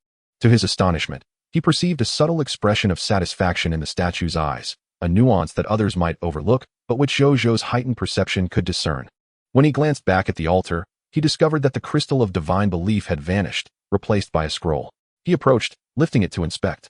To his astonishment, he perceived a subtle expression of satisfaction in the statue's eyes, a nuance that others might overlook, but which Zhou Zhou's heightened perception could discern. When he glanced back at the altar, he discovered that the Crystal of Divine Belief had vanished, replaced by a scroll. He approached, lifting it to inspect.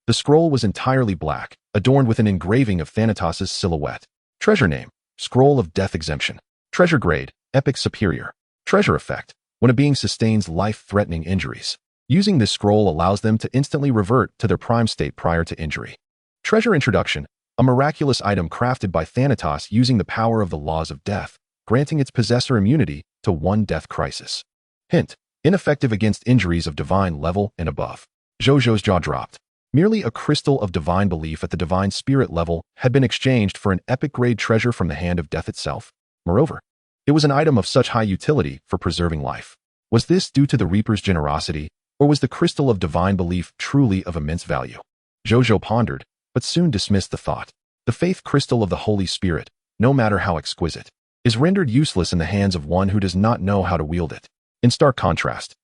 The scroll was entirely black, adorned with an engraving of Thanatos' silhouette. Treasure name: Scroll of Death Exemption. Treasure grade: Epic Superior. Treasure effect: when a being sustains life-threatening injuries, using this scroll allows them to instantly revert to their prime state prior to injury. Treasure introduction: a miraculous item crafted by Thanatos using the power of the laws of death, granting its possessor immunity to one death crisis. Hint: ineffective against injuries of divine level and above. Zhou Zhou's jaw dropped. Merely a crystal of divine belief at the divine spirit level had been exchanged for an epic-grade treasure from the hand of death itself. Moreover, it was an item of such high utility for preserving life. Was this due to the Reaper's generosity, or was the crystal of divine belief truly of immense value? Zhou Zhou pondered, but soon dismissed the thought. The faith crystal of the Holy Spirit, no matter how exquisite, is rendered useless in the hands of one who does not know how to wield it. In stark contrast,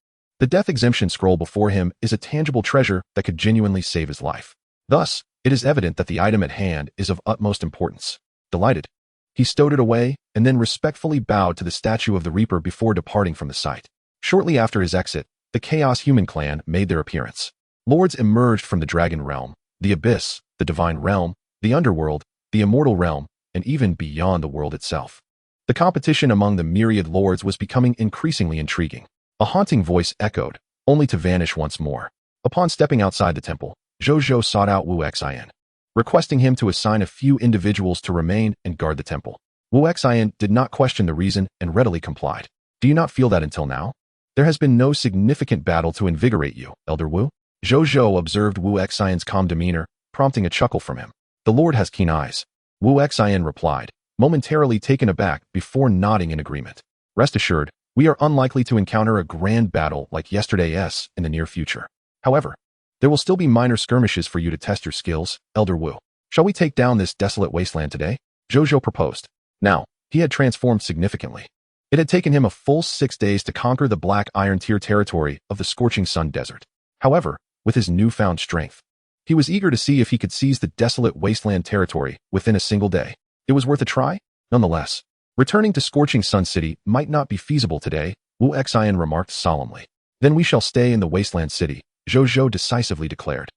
the death exemption scroll before him is a tangible treasure that could genuinely save his life. Thus, it is evident that the item at hand is of utmost importance. Delighted, he stowed it away and then respectfully bowed to the statue of the Reaper before departing from the site. Shortly after his exit, the Chaos Human clan made their appearance. Lords emerged from the Dragon Realm, the Abyss, the Divine Realm, the Underworld, the Immortal Realm, and even beyond the world itself. The competition among the myriad lords was becoming increasingly intriguing. A haunting voice echoed, only to vanish once more. Upon stepping outside the temple, Zhou Zhou sought out Wu Xian, requesting him to assign a few individuals to remain and guard the temple. Wu Xian did not question the reason and readily complied. Do you not feel that until now? There has been no significant battle to invigorate you, Elder Wu? Zhou Zhou observed Wu Xian's calm demeanor, prompting a chuckle from him. The Lord has keen eyes. Wu Xian replied, momentarily taken aback before nodding in agreement. Rest assured, we are unlikely to encounter a grand battle like yesterday's in the near future. However, there will still be minor skirmishes for you to test your skills, Elder Wu. Shall we take down this desolate wasteland today? Zhou Zhou proposed. Now, he had transformed significantly. It had taken him a full 6 days to conquer the Black Iron Tier territory of the Scorching Sun Desert. However, with his newfound strength, he was eager to see if he could seize the desolate wasteland territory within a single day. It was worth a try, nonetheless. Returning to Scorching Sun City might not be feasible today, Wu Xian remarked solemnly. Then we shall stay in the Wasteland City, Zhou Zhou decisively declared.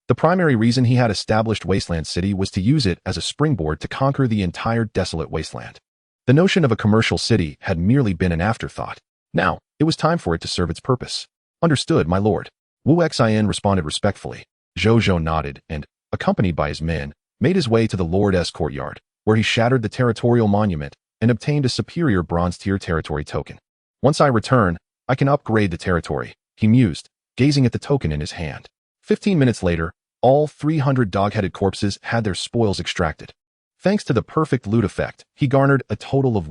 The primary reason he had established Wasteland City was to use it as a springboard to conquer the entire desolate wasteland. The notion of a commercial city had merely been an afterthought. Now, it was time for it to serve its purpose. Understood, my lord. Wu Xian responded respectfully. Zhou Zhou nodded and, accompanied by his men, made his way to the Lord's courtyard, where he shattered the territorial monument and obtained a superior bronze tier territory token. Once I return, I can upgrade the territory, he mused, gazing at the token in his hand. 15 minutes later, all 300 dog-headed corpses had their spoils extracted. Thanks to the perfect loot effect, he garnered a total of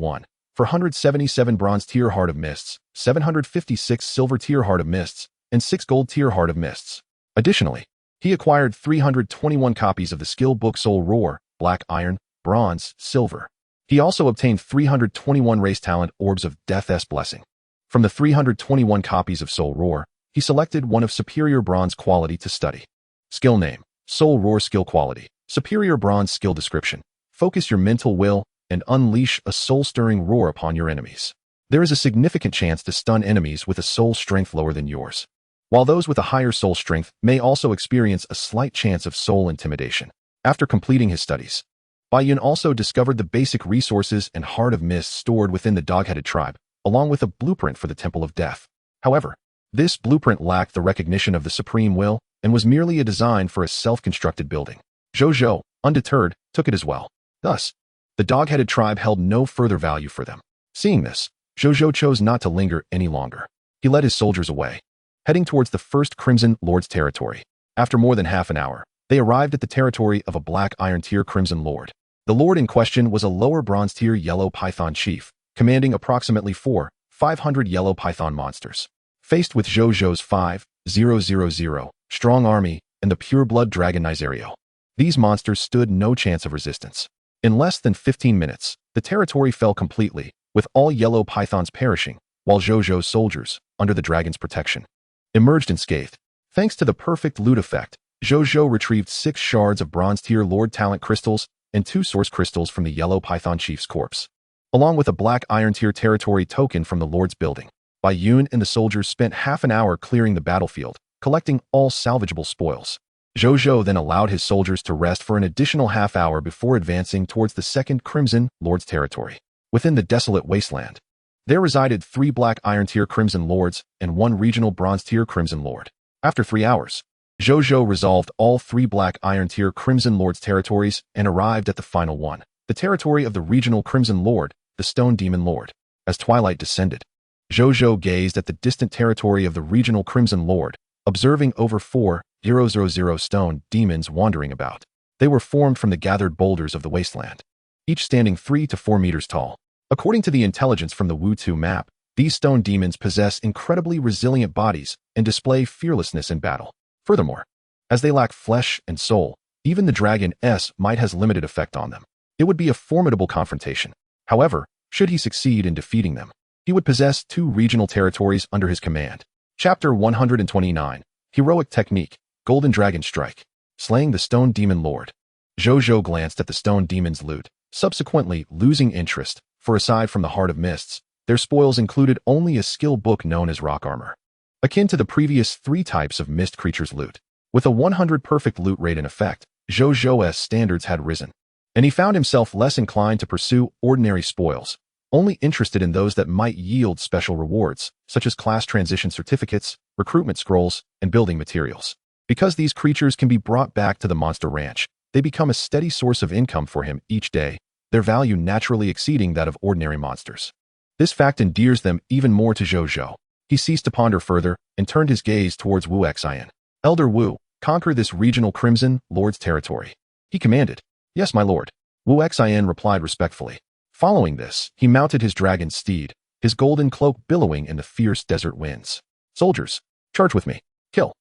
477 bronze tier Heart of Mists, 756 silver tier Heart of Mists, and 6 gold tier Heart of Mists. Additionally, he acquired 321 copies of the skill book Soul Roar, Black Iron, Bronze, Silver. He also obtained 321 race talent Orbs of Death's Blessing. From the 321 copies of Soul Roar, he selected one of superior bronze quality to study. Skill name, Soul Roar skill quality, superior bronze skill description. Focus your mental will and unleash a soul-stirring roar upon your enemies. There is a significant chance to stun enemies with a soul strength lower than yours, while those with a higher soul strength may also experience a slight chance of soul intimidation. After completing his studies, Bai Yun also discovered the basic resources and Heart of Mist stored within the dog-headed tribe, along with a blueprint for the Temple of Death. However, this blueprint lacked the recognition of the Supreme Will and was merely a design for a self-constructed building. Zhou Zhou, undeterred, took it as well. Thus, the dog-headed tribe held no further value for them. Seeing this, Zhou Zhou chose not to linger any longer. He led his soldiers away, heading towards the first Crimson Lord's territory. After more than half an hour, they arrived at the territory of a Black Iron Tier Crimson Lord. The Lord in question was a lower Bronze Tier Yellow Python chief, commanding approximately 500 Yellow Python monsters. Faced with Zhou Zhou's 5,000 strong army and the pure-blood dragon Nizario, these monsters stood no chance of resistance. In less than 15 minutes, the territory fell completely, with all Yellow Pythons perishing, while Zhou Zhou's soldiers, under the dragon's protection, emerged unscathed. Thanks to the perfect loot effect, Zhou Zhou retrieved 6 shards of Bronze Tier Lord Talent Crystals and 2 Source Crystals from the Yellow Python Chief's corpse, along with a Black Iron Tier territory token from the Lord's building. Bai Yun and the soldiers spent half an hour clearing the battlefield, collecting all salvageable spoils. Zhou Zhou then allowed his soldiers to rest for an additional half hour before advancing towards the second Crimson Lord's territory. Within the desolate wasteland, there resided 3 Black Iron Tier Crimson Lords and 1 regional Bronze Tier Crimson Lord. After 3 hours, Zhou Zhou resolved all 3 Black Iron Tier Crimson Lords territories and arrived at the final one, the territory of the regional Crimson Lord, the Stone Demon Lord. As twilight descended, Zhou Zhou gazed at the distant territory of the regional Crimson Lord, observing over 4,000 000 stone demons wandering about. They were formed from the gathered boulders of the wasteland, each standing 3 to 4 meters tall. According to the intelligence from the Wu-Tu map, these stone demons possess incredibly resilient bodies and display fearlessness in battle. Furthermore, as they lack flesh and soul, even the Dragon S might has limited effect on them. It would be a formidable confrontation. However, should he succeed in defeating them, he would possess 2 regional territories under his command. Chapter 129, Heroic Technique, Golden Dragon Strike. Slaying the Stone Demon Lord. Zhou Zhou glanced at the stone demon's loot, subsequently losing interest, for aside from the Heart of Mists, their spoils included only a skill book known as Rock Armor. Akin to the previous 3 types of mist creatures' loot, with a 100 perfect loot rate in effect, Zhou Zhou's standards had risen, and he found himself less inclined to pursue ordinary spoils, only interested in those that might yield special rewards, such as class transition certificates, recruitment scrolls, and building materials. Because these creatures can be brought back to the monster ranch, they become a steady source of income for him each day, their value naturally exceeding that of ordinary monsters. This fact endears them even more to Zhou Zhou. He ceased to ponder further and turned his gaze towards Wu Xian. Elder Wu, conquer this regional Crimson Lord's territory. He commanded. Yes, my lord. Wu Xian replied respectfully. Following this, he mounted his dragon steed, his golden cloak billowing in the fierce desert winds. Soldiers, charge with me. Kill.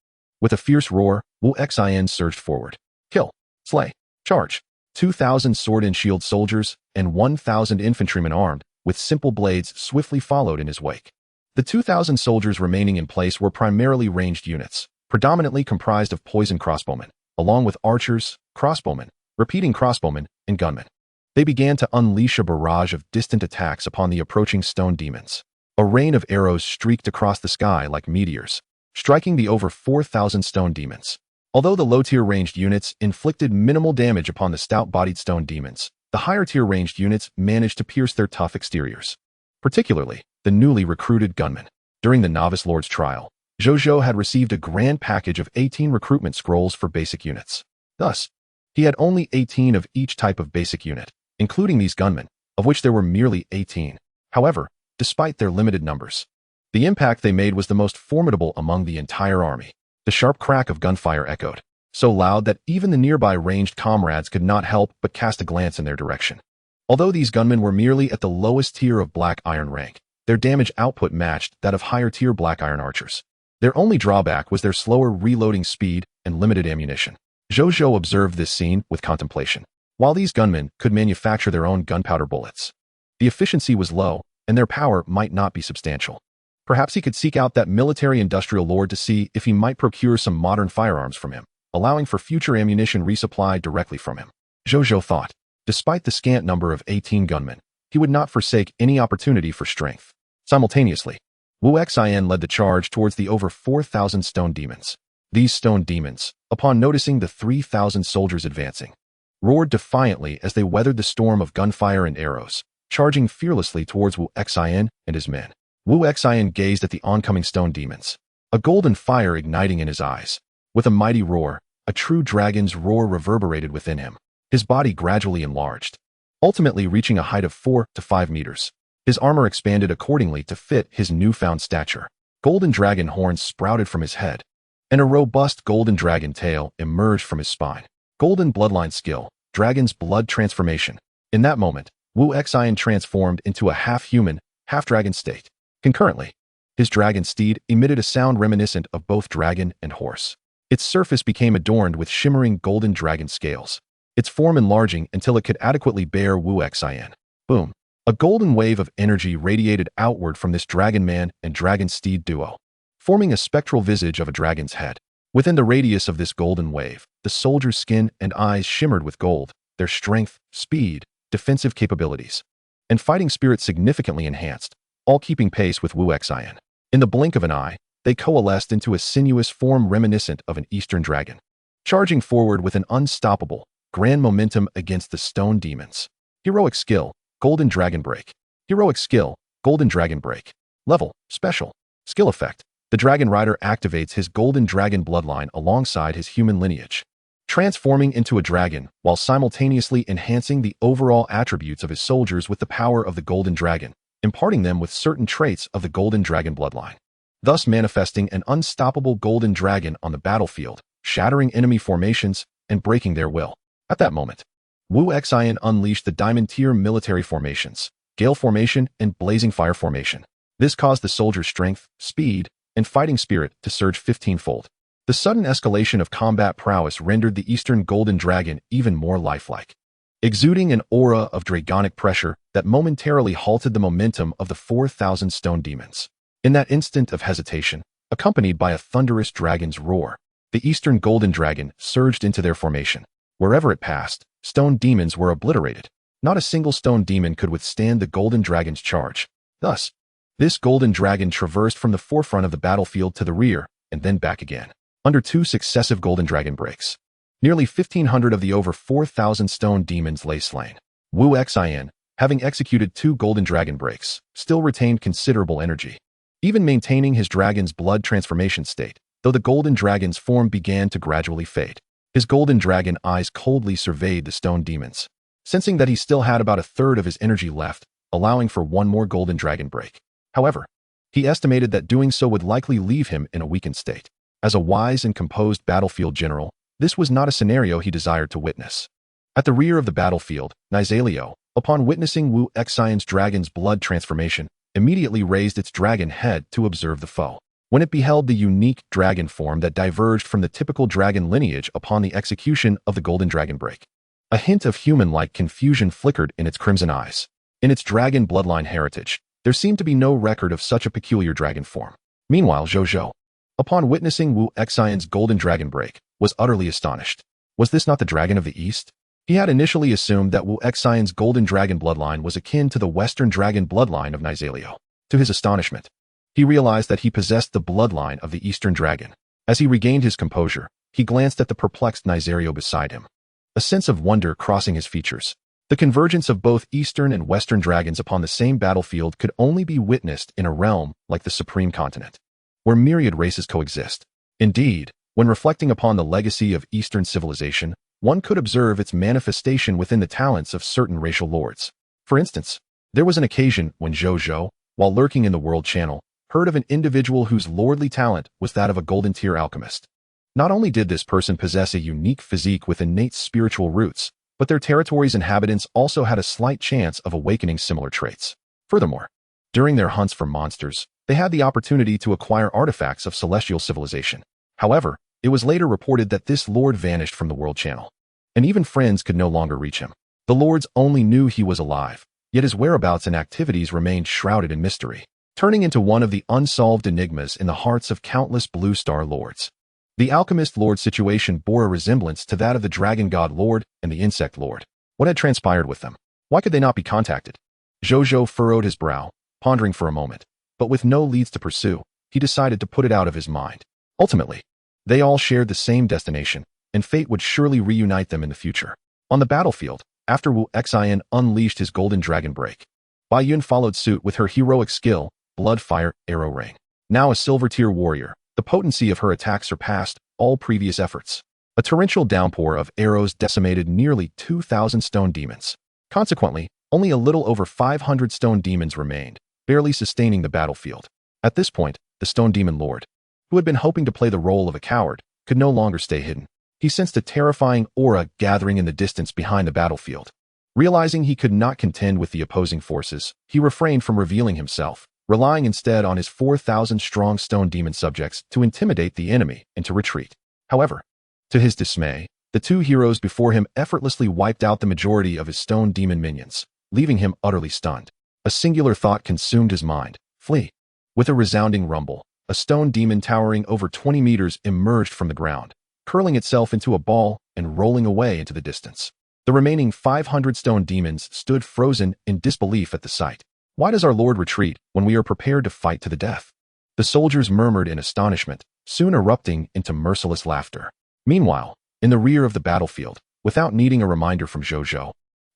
With a fierce roar, Wu Xian surged forward. Kill. Slay. Charge. 2,000 sword and shield soldiers and 1,000 infantrymen armed with simple blades swiftly followed in his wake. The 2,000 soldiers remaining in place were primarily ranged units, predominantly comprised of poison crossbowmen, along with archers, crossbowmen, repeating crossbowmen, and gunmen. They began to unleash a barrage of distant attacks upon the approaching stone demons. A rain of arrows streaked across the sky like meteors, striking the over 4,000 stone demons. Although the low-tier ranged units inflicted minimal damage upon the stout-bodied stone demons, the higher-tier ranged units managed to pierce their tough exteriors. Particularly, the newly recruited gunmen. During the Novice Lord's trial, Zhou Zhou had received a grand package of 18 recruitment scrolls for basic units. Thus, he had only 18 of each type of basic unit, including these gunmen, of which there were merely 18. However, despite their limited numbers, the impact they made was the most formidable among the entire army. The sharp crack of gunfire echoed, so loud that even the nearby ranged comrades could not help but cast a glance in their direction. Although these gunmen were merely at the lowest tier of black iron rank, their damage output matched that of higher-tier black iron archers. Their only drawback was their slower reloading speed and limited ammunition. Zhou Zhou observed this scene with contemplation. While these gunmen could manufacture their own gunpowder bullets, the efficiency was low, and their power might not be substantial. Perhaps he could seek out that military-industrial lord to see if he might procure some modern firearms from him, allowing for future ammunition resupply directly from him. Zhou Zhou thought, despite the scant number of 18 gunmen, he would not forsake any opportunity for strength. Simultaneously, Wu Xian led the charge towards the over 4,000 stone demons. These stone demons, upon noticing the 3,000 soldiers advancing, roared defiantly as they weathered the storm of gunfire and arrows, charging fearlessly towards Wu Xian and his men. Wu Xian gazed at the oncoming stone demons, a golden fire igniting in his eyes. With a mighty roar, a true dragon's roar reverberated within him. His body gradually enlarged, ultimately reaching a height of 4 to 5 meters. His armor expanded accordingly to fit his newfound stature. Golden dragon horns sprouted from his head, and a robust golden dragon tail emerged from his spine. Golden bloodline skill, dragon's blood transformation. In that moment, Wu Xian transformed into a half-human, half-dragon state. Concurrently, his dragon steed emitted a sound reminiscent of both dragon and horse. Its surface became adorned with shimmering golden dragon scales, its form enlarging until it could adequately bear Wu Xian. Boom! A golden wave of energy radiated outward from this dragon man and dragon steed duo, forming a spectral visage of a dragon's head. Within the radius of this golden wave, the soldier's skin and eyes shimmered with gold, their strength, speed, defensive capabilities, and fighting spirit significantly enhanced, all keeping pace with Wu Xian. In the blink of an eye, they coalesced into a sinuous form reminiscent of an eastern dragon, charging forward with an unstoppable, grand momentum against the stone demons. Heroic skill, Golden Dragon Break. Heroic skill, Golden Dragon Break. Level, Special. Skill effect. The Dragon Rider activates his Golden Dragon bloodline alongside his human lineage, transforming into a dragon while simultaneously enhancing the overall attributes of his soldiers with the power of the Golden Dragon, imparting them with certain traits of the Golden Dragon bloodline, thus manifesting an unstoppable golden dragon on the battlefield, shattering enemy formations and breaking their will. At that moment, Wu Xian unleashed the Diamond-tier military formations, Gale Formation and Blazing Fire Formation. This caused the soldiers' strength, speed, and fighting spirit to surge 15-fold. The sudden escalation of combat prowess rendered the Eastern Golden Dragon even more lifelike, exuding an aura of dragonic pressure that momentarily halted the momentum of the 4,000 stone demons. In that instant of hesitation, accompanied by a thunderous dragon's roar, the Eastern Golden Dragon surged into their formation. Wherever it passed, stone demons were obliterated. Not a single stone demon could withstand the Golden Dragon's charge. Thus, this Golden Dragon traversed from the forefront of the battlefield to the rear and then back again, under 2 successive Golden Dragon breaks. Nearly 1,500 of the over 4,000 stone demons lay slain. Wu Xian, having executed 2 Golden Dragon breaks, still retained considerable energy, even maintaining his dragon's blood transformation state, though the Golden Dragon's form began to gradually fade. His Golden Dragon eyes coldly surveyed the stone demons, sensing that he still had about a third of his energy left, allowing for 1 more Golden Dragon break. However, he estimated that doing so would likely leave him in a weakened state. As a wise and composed battlefield general, this was not a scenario he desired to witness. At the rear of the battlefield, Nizaleo, upon witnessing Wu Xian's dragon's blood transformation, immediately raised its dragon head to observe the foe. When it beheld the unique dragon form that diverged from the typical dragon lineage upon the execution of the Golden Dragon break, a hint of human-like confusion flickered in its crimson eyes. In its dragon bloodline heritage, there seemed to be no record of such a peculiar dragon form. Meanwhile, Zhou Zhou, upon witnessing Wu Xian's Golden Dragon break, was utterly astonished. Was this not the Dragon of the East? He had initially assumed that Wu Xian's Golden Dragon bloodline was akin to the Western Dragon bloodline of Nizaleo. To his astonishment, he realized that he possessed the bloodline of the Eastern Dragon. As he regained his composure, he glanced at the perplexed Nizaleo beside him, a sense of wonder crossing his features. The convergence of both Eastern and Western dragons upon the same battlefield could only be witnessed in a realm like the Supreme Continent, where myriad races coexist. Indeed, when reflecting upon the legacy of Eastern civilization, one could observe its manifestation within the talents of certain racial lords. For instance, there was an occasion when Zhou Zhou, while lurking in the World Channel, heard of an individual whose lordly talent was that of a golden-tier alchemist. Not only did this person possess a unique physique with innate spiritual roots, but their territory's inhabitants also had a slight chance of awakening similar traits. Furthermore, during their hunts for monsters, they had the opportunity to acquire artifacts of celestial civilization. However, it was later reported that this lord vanished from the World Channel, and even friends could no longer reach him. The lords only knew he was alive, yet his whereabouts and activities remained shrouded in mystery, turning into one of the unsolved enigmas in the hearts of countless Blue Star lords. The Alchemist Lord's situation bore a resemblance to that of the Dragon God Lord and the Insect Lord. What had transpired with them? Why could they not be contacted? Zhou Zhou furrowed his brow, pondering for a moment, but with no leads to pursue, he decided to put it out of his mind. Ultimately, they all shared the same destination, and fate would surely reunite them in the future. On the battlefield, after Wu Xian unleashed his Golden Dragon break, Bai Yun followed suit with her heroic skill, Blood Fire Arrow Rain. Now a silver-tier warrior, the potency of her attack surpassed all previous efforts. A torrential downpour of arrows decimated nearly 2,000 stone demons. Consequently, only a little over 500 stone demons remained, barely sustaining the battlefield. At this point, the Stone Demon Lord, who had been hoping to play the role of a coward, could no longer stay hidden. He sensed a terrifying aura gathering in the distance behind the battlefield. Realizing he could not contend with the opposing forces, he refrained from revealing himself, relying instead on his 4,000-strong stone demon subjects to intimidate the enemy and to retreat. However, to his dismay, the 2 heroes before him effortlessly wiped out the majority of his stone demon minions, leaving him utterly stunned. A singular thought consumed his mind: flee. With a resounding rumble, a stone demon towering over 20 meters emerged from the ground, curling itself into a ball and rolling away into the distance. The remaining 500 stone demons stood frozen in disbelief at the sight. Why does our Lord retreat when we are prepared to fight to the death? The soldiers murmured in astonishment, soon erupting into merciless laughter. Meanwhile, in the rear of the battlefield, without needing a reminder from Zhou Zhou,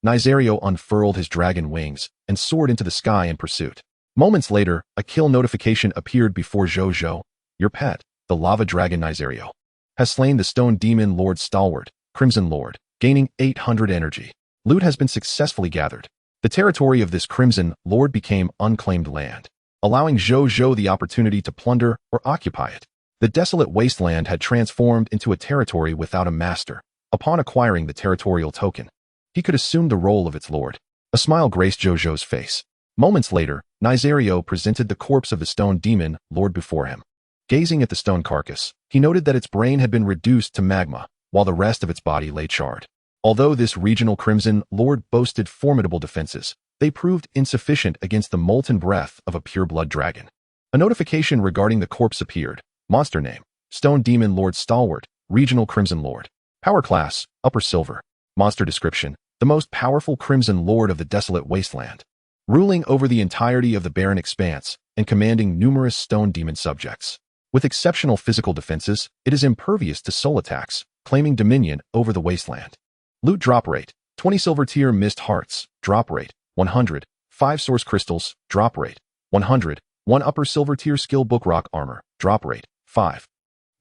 Nizaleo unfurled his dragon wings and soared into the sky in pursuit. Moments later, a kill notification appeared before Zhou Zhou. Your pet, the lava dragon Nizaleo, has slain the Stone Demon Lord Stalwart, Crimson Lord, gaining 800 energy. Loot has been successfully gathered. The territory of this Crimson Lord became unclaimed land, allowing Zhou Zhou the opportunity to plunder or occupy it. The desolate wasteland had transformed into a territory without a master. Upon acquiring the territorial token, he could assume the role of its lord. A smile graced Zhou Zhou's face. Moments later, Nizario presented the corpse of the stone demon lord before him. Gazing at the stone carcass, he noted that its brain had been reduced to magma, while the rest of its body lay charred. Although this regional crimson lord boasted formidable defenses, they proved insufficient against the molten breath of a pure-blood dragon. A notification regarding the corpse appeared. Monster name: Stone Demon Lord Stalwart, Regional Crimson Lord. Power class: Upper Silver. Monster description: the most powerful Crimson Lord of the desolate wasteland, ruling over the entirety of the barren expanse and commanding numerous stone demon subjects. With exceptional physical defenses, it is impervious to soul attacks, claiming dominion over the wasteland. Loot drop rate: 20 silver tier mist hearts, drop rate 100, 5 source crystals, drop rate 100, 1 upper silver tier skill book rock armor, drop rate 5.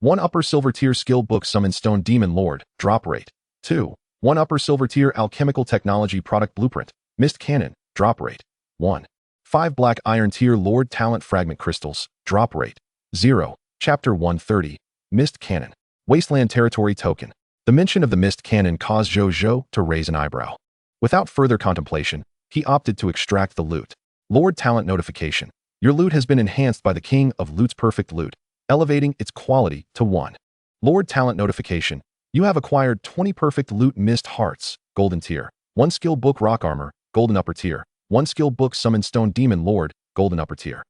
1 upper silver tier skill book summon stone demon lord, drop rate 2. 1 upper silver tier alchemical technology product blueprint, mist cannon, drop rate 1. 5 black iron tier lord talent fragment crystals, drop rate 0. Chapter 130, Mist Cannon. Wasteland Territory Token. The mention of the Mist Cannon caused Zhou Zhou to raise an eyebrow. Without further contemplation, he opted to extract the loot. Lord Talent Notification. Your loot has been enhanced by the King of Loot's Perfect Loot, elevating its quality to 1. Lord Talent Notification. You have acquired 20 Perfect Loot Mist Hearts, Golden Tier, 1 Skill Book Rock Armor, Golden Upper Tier, 1 Skill Book Summon Stone Demon Lord, Golden Upper Tier.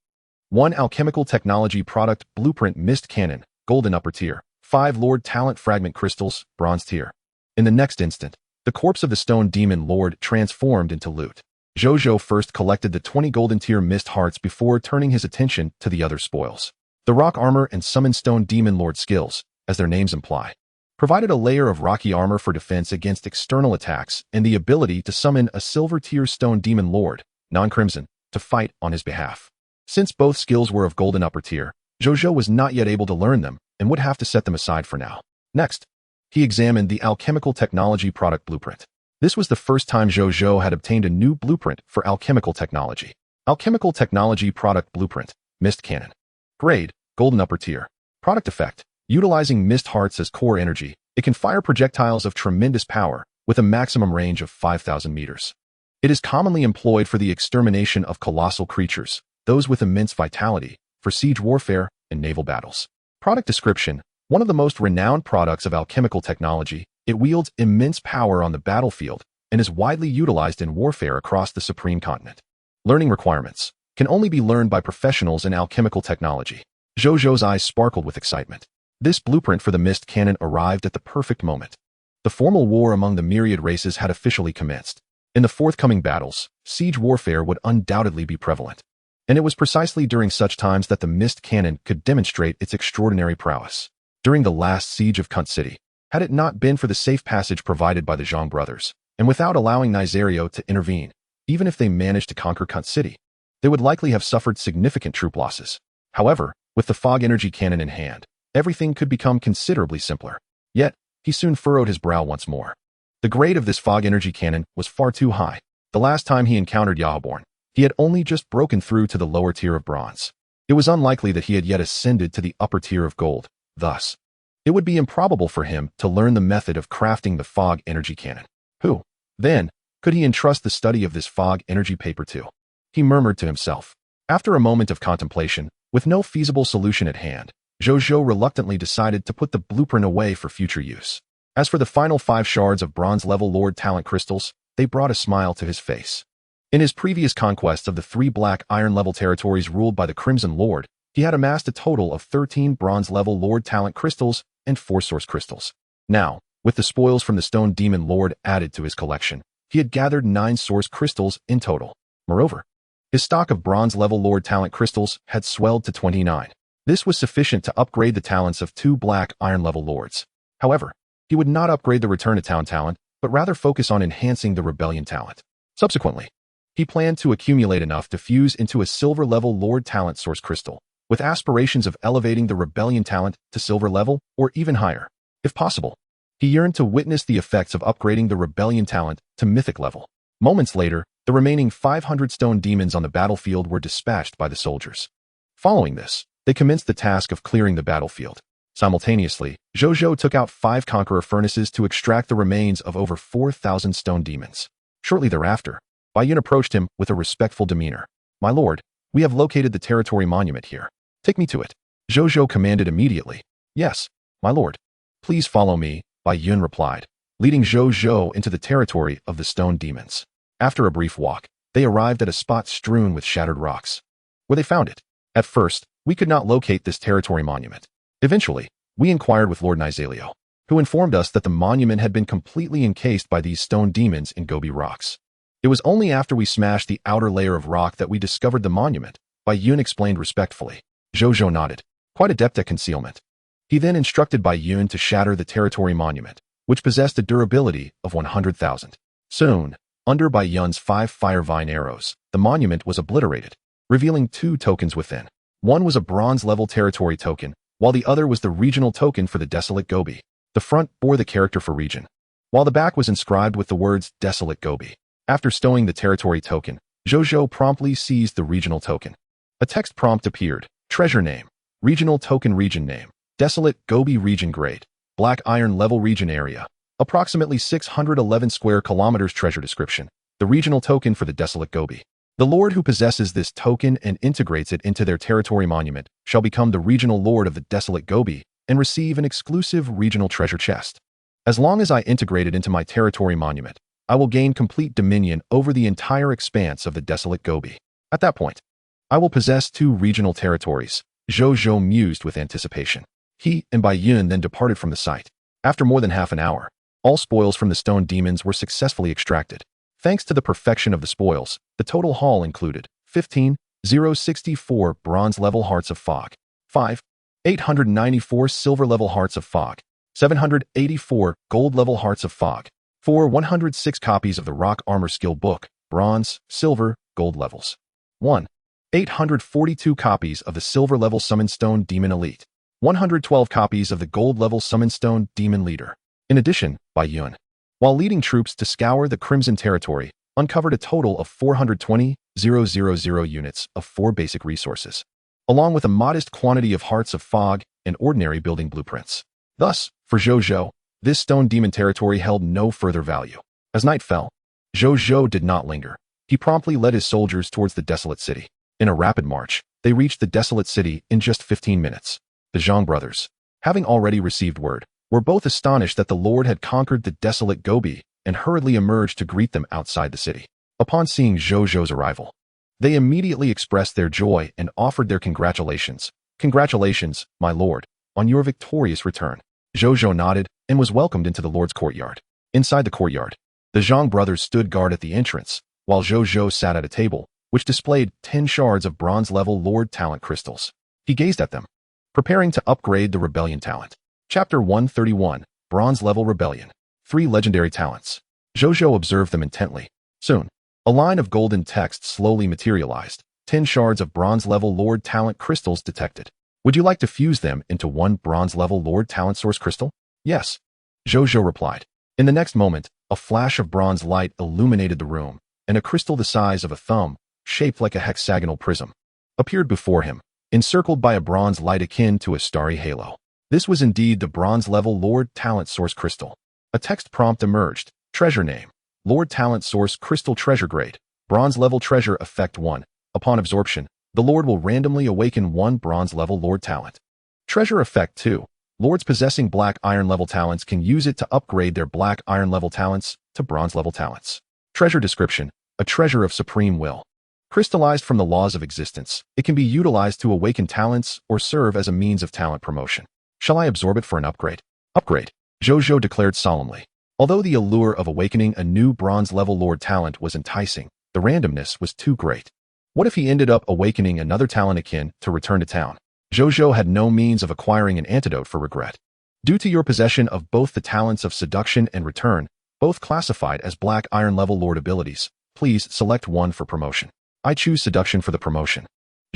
1 Alchemical Technology Product Blueprint Mist Cannon, Golden Upper Tier, 5 Lord Talent Fragment Crystals, Bronze Tier. In the next instant, the corpse of the Stone Demon Lord transformed into loot. Zhou Zhou first collected the 20 Golden Tier Mist Hearts before turning his attention to the other spoils. The Rock Armor and Summon Stone Demon Lord skills, as their names imply, provided a layer of rocky armor for defense against external attacks and the ability to summon a Silver Tier Stone Demon Lord, non-crimson, to fight on his behalf. Since both skills were of Golden Upper Tier, Zhou Zhou was not yet able to learn them and would have to set them aside for now. Next, he examined the Alchemical Technology Product Blueprint. This was the first time Zhou Zhou had obtained a new blueprint for alchemical technology. Alchemical Technology Product Blueprint, Mist Cannon. Grade: Golden Upper Tier. Product effect: utilizing Mist Hearts as core energy, it can fire projectiles of tremendous power with a maximum range of 5,000 meters. It is commonly employed for the extermination of colossal creatures, those with immense vitality, for siege warfare and naval battles. Product description: one of the most renowned products of alchemical technology, it wields immense power on the battlefield and is widely utilized in warfare across the Supreme Continent. Learning requirements: can only be learned by professionals in alchemical technology. Zhou Zhou's eyes sparkled with excitement. This blueprint for the Mist Cannon arrived at the perfect moment. The formal war among the myriad races had officially commenced. In the forthcoming battles, siege warfare would undoubtedly be prevalent. And it was precisely during such times that the Mist Cannon could demonstrate its extraordinary prowess. During the last siege of Kunt City, had it not been for the safe passage provided by the Zhang brothers, and without allowing Nizario to intervene, even if they managed to conquer Kunt City, they would likely have suffered significant troop losses. However, with the fog energy cannon in hand, everything could become considerably simpler. Yet, he soon furrowed his brow once more. The grade of this fog energy cannon was far too high. The last time he encountered Yahaborn, he had only just broken through to the lower tier of bronze. It was unlikely that he had yet ascended to the upper tier of gold. Thus, it would be improbable for him to learn the method of crafting the fog energy cannon. Who, then, could he entrust the study of this fog energy paper to? He murmured to himself. After a moment of contemplation, with no feasible solution at hand, Zhou Zhou reluctantly decided to put the blueprint away for future use. As for the final 5 shards of bronze-level Lord Talent crystals, they brought a smile to his face. In his previous conquests of the 3 black iron-level territories ruled by the Crimson Lord, he had amassed a total of 13 bronze-level Lord Talent crystals and 4 source crystals. Now, with the spoils from the Stone Demon Lord added to his collection, he had gathered 9 source crystals in total. Moreover, his stock of bronze-level Lord Talent crystals had swelled to 29. This was sufficient to upgrade the talents of 2 black iron-level lords. However, he would not upgrade the Return to Town talent, but rather focus on enhancing the Rebellion talent. Subsequently, he planned to accumulate enough to fuse into a silver-level Lord Talent source crystal, with aspirations of elevating the Rebellion talent to silver level or even higher. If possible, he yearned to witness the effects of upgrading the Rebellion talent to mythic level. Moments later, the remaining 500 stone demons on the battlefield were dispatched by the soldiers. Following this, They commenced the task of clearing the battlefield. Simultaneously, Zhou Zhou took out 5 conqueror furnaces to extract the remains of over 4,000 stone demons. Shortly thereafter, Bai Yun approached him with a respectful demeanor. "My lord, we have located the territory monument here. Take me to it." Zhou Zhou commanded immediately. "Yes, my lord." "Please follow me," Bai Yun replied, leading Zhou Zhou into the territory of the stone demons. After a brief walk, they arrived at a spot strewn with shattered rocks, where they found it. "At first, we could not locate this territory monument. Eventually, we inquired with Lord Nizalio, who informed us that the monument had been completely encased by these stone demons in Gobi rocks. It was only after we smashed the outer layer of rock that we discovered the monument," Bai Yun explained respectfully. Zhou Zhou nodded, quite adept at concealment. He then instructed Bai Yun to shatter the territory monument, which possessed a durability of 100,000. Soon, under Bai Yun's 5 fire vine arrows, the monument was obliterated, revealing 2 tokens within. One was a bronze-level territory token, while the other was the regional token for the desolate Gobi. The front bore the character for region, while the back was inscribed with the words Desolate Gobi. After stowing the territory token, Zhou Zhou promptly seized the regional token. A text prompt appeared: treasure name, regional token region name, Desolate Gobi region grade, black iron level region area, approximately 611 square kilometers. Treasure description: the regional token for the desolate Gobi. The lord who possesses this token and integrates it into their territory monument shall become the regional lord of the desolate Gobi and receive an exclusive regional treasure chest. As long as I integrate it into my territory monument, I will gain complete dominion over the entire expanse of the desolate Gobi. At that point, I will possess 2 regional territories. Zhou Zhou mused with anticipation. He and Bai Yun then departed from the site. After more than half an hour, all spoils from the stone demons were successfully extracted. Thanks to the perfection of the spoils, the total haul included 15,064 bronze-level hearts of fog, 5,894 silver-level hearts of fog, 784 gold-level hearts of fog, 106 copies of the Rock Armor Skill Book, bronze, silver, gold levels, 842 copies of the silver-level Summon Stone Demon Elite, 112 copies of the gold-level Summon Stone Demon Leader. In addition, Bai Yun, while leading troops to scour the Crimson Territory, uncovered a total of 420,000 units of 4 basic resources, along with a modest quantity of hearts of fog and ordinary building blueprints. Thus, for Zhou Zhou, this stone demon territory held no further value. As night fell, Zhou Zhou did not linger. He promptly led his soldiers towards the desolate city. In a rapid march, they reached the desolate city in just 15 minutes. The Zhang brothers, having already received word, were both astonished that the Lord had conquered the desolate Gobi and hurriedly emerged to greet them outside the city. Upon seeing Zhou Zhou's arrival, they immediately expressed their joy and offered their congratulations. "Congratulations, my lord, on your victorious return." Zhou Zhou nodded and was welcomed into the Lord's courtyard. Inside the courtyard, the Zhang brothers stood guard at the entrance, while Zhou Zhou sat at a table, which displayed 10 shards of bronze-level Lord Talent crystals. He gazed at them, preparing to upgrade the Rebellion talent. Chapter 131, Bronze-Level Rebellion. 3 legendary talents. Zhou Zhou observed them intently. Soon, a line of golden text slowly materialized. 10 shards of bronze-level Lord Talent crystals detected. Would you like to fuse them into 1 bronze-level Lord Talent source crystal? Yes, Zhou Zhou replied. In the next moment, a flash of bronze light illuminated the room, and a crystal the size of a thumb, shaped like a hexagonal prism, appeared before him, encircled by a bronze light akin to a starry halo. This was indeed the bronze-level Lord Talent Source Crystal. A text prompt emerged. Treasure name: Lord Talent Source Crystal Treasure Grade. Bronze-level Treasure Effect 1. Upon absorption, the Lord will randomly awaken 1 bronze-level Lord Talent. Treasure Effect 2. Lords possessing black iron-level talents can use it to upgrade their black iron-level talents to bronze-level talents. Treasure description: a treasure of supreme will. Crystallized from the laws of existence, it can be utilized to awaken talents or serve as a means of talent promotion. Shall I absorb it for an upgrade? Upgrade, Zhou Zhou declared solemnly. Although the allure of awakening a new bronze-level Lord Talent was enticing, the randomness was too great. What if he ended up awakening another talent akin to return to town? Zhou Zhou had no means of acquiring an antidote for regret. Due to your possession of both the talents of seduction and return, both classified as black iron-level Lord abilities, please select one for promotion. I choose seduction for the promotion,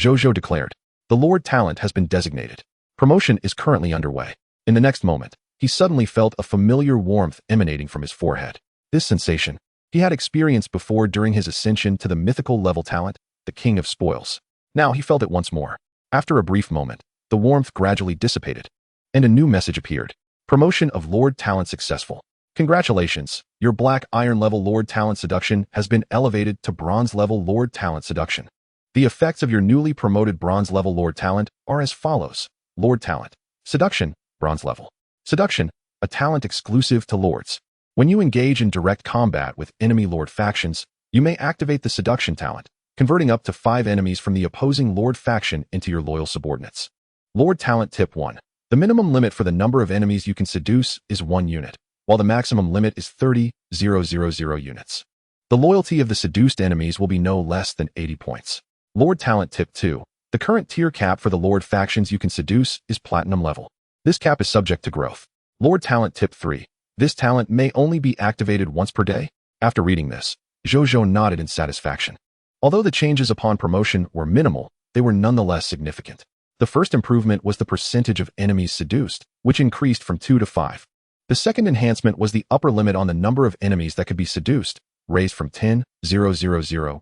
Zhou Zhou declared. The Lord Talent has been designated. Promotion is currently underway. In the next moment, he suddenly felt a familiar warmth emanating from his forehead. This sensation he had experienced before during his ascension to the mythical level talent, the King of Spoils. Now he felt it once more. After a brief moment, the warmth gradually dissipated, and a new message appeared. Promotion of Lord Talent successful. Congratulations, your Black Iron level Lord Talent Seduction has been elevated to Bronze level Lord Talent Seduction. The effects of your newly promoted Bronze level Lord Talent are as follows. Lord Talent. Seduction, Bronze level. Seduction, a talent exclusive to Lords. When you engage in direct combat with enemy Lord factions, you may activate the Seduction talent, converting up to 5 enemies from the opposing Lord faction into your loyal subordinates. Lord Talent Tip 1. The minimum limit for the number of enemies you can seduce is 1 unit, while the maximum limit is 30,000 units. The loyalty of the seduced enemies will be no less than 80 points. Lord Talent Tip 2. The current tier cap for the Lord factions you can seduce is Platinum level. This cap is subject to growth. Lord Talent Tip 3. This talent may only be activated once per day. After reading this, Zhou Zhou nodded in satisfaction. Although the changes upon promotion were minimal, they were nonetheless significant. The first improvement was the percentage of enemies seduced, which increased from 2 to 5. The second enhancement was the upper limit on the number of enemies that could be seduced, raised from 10,000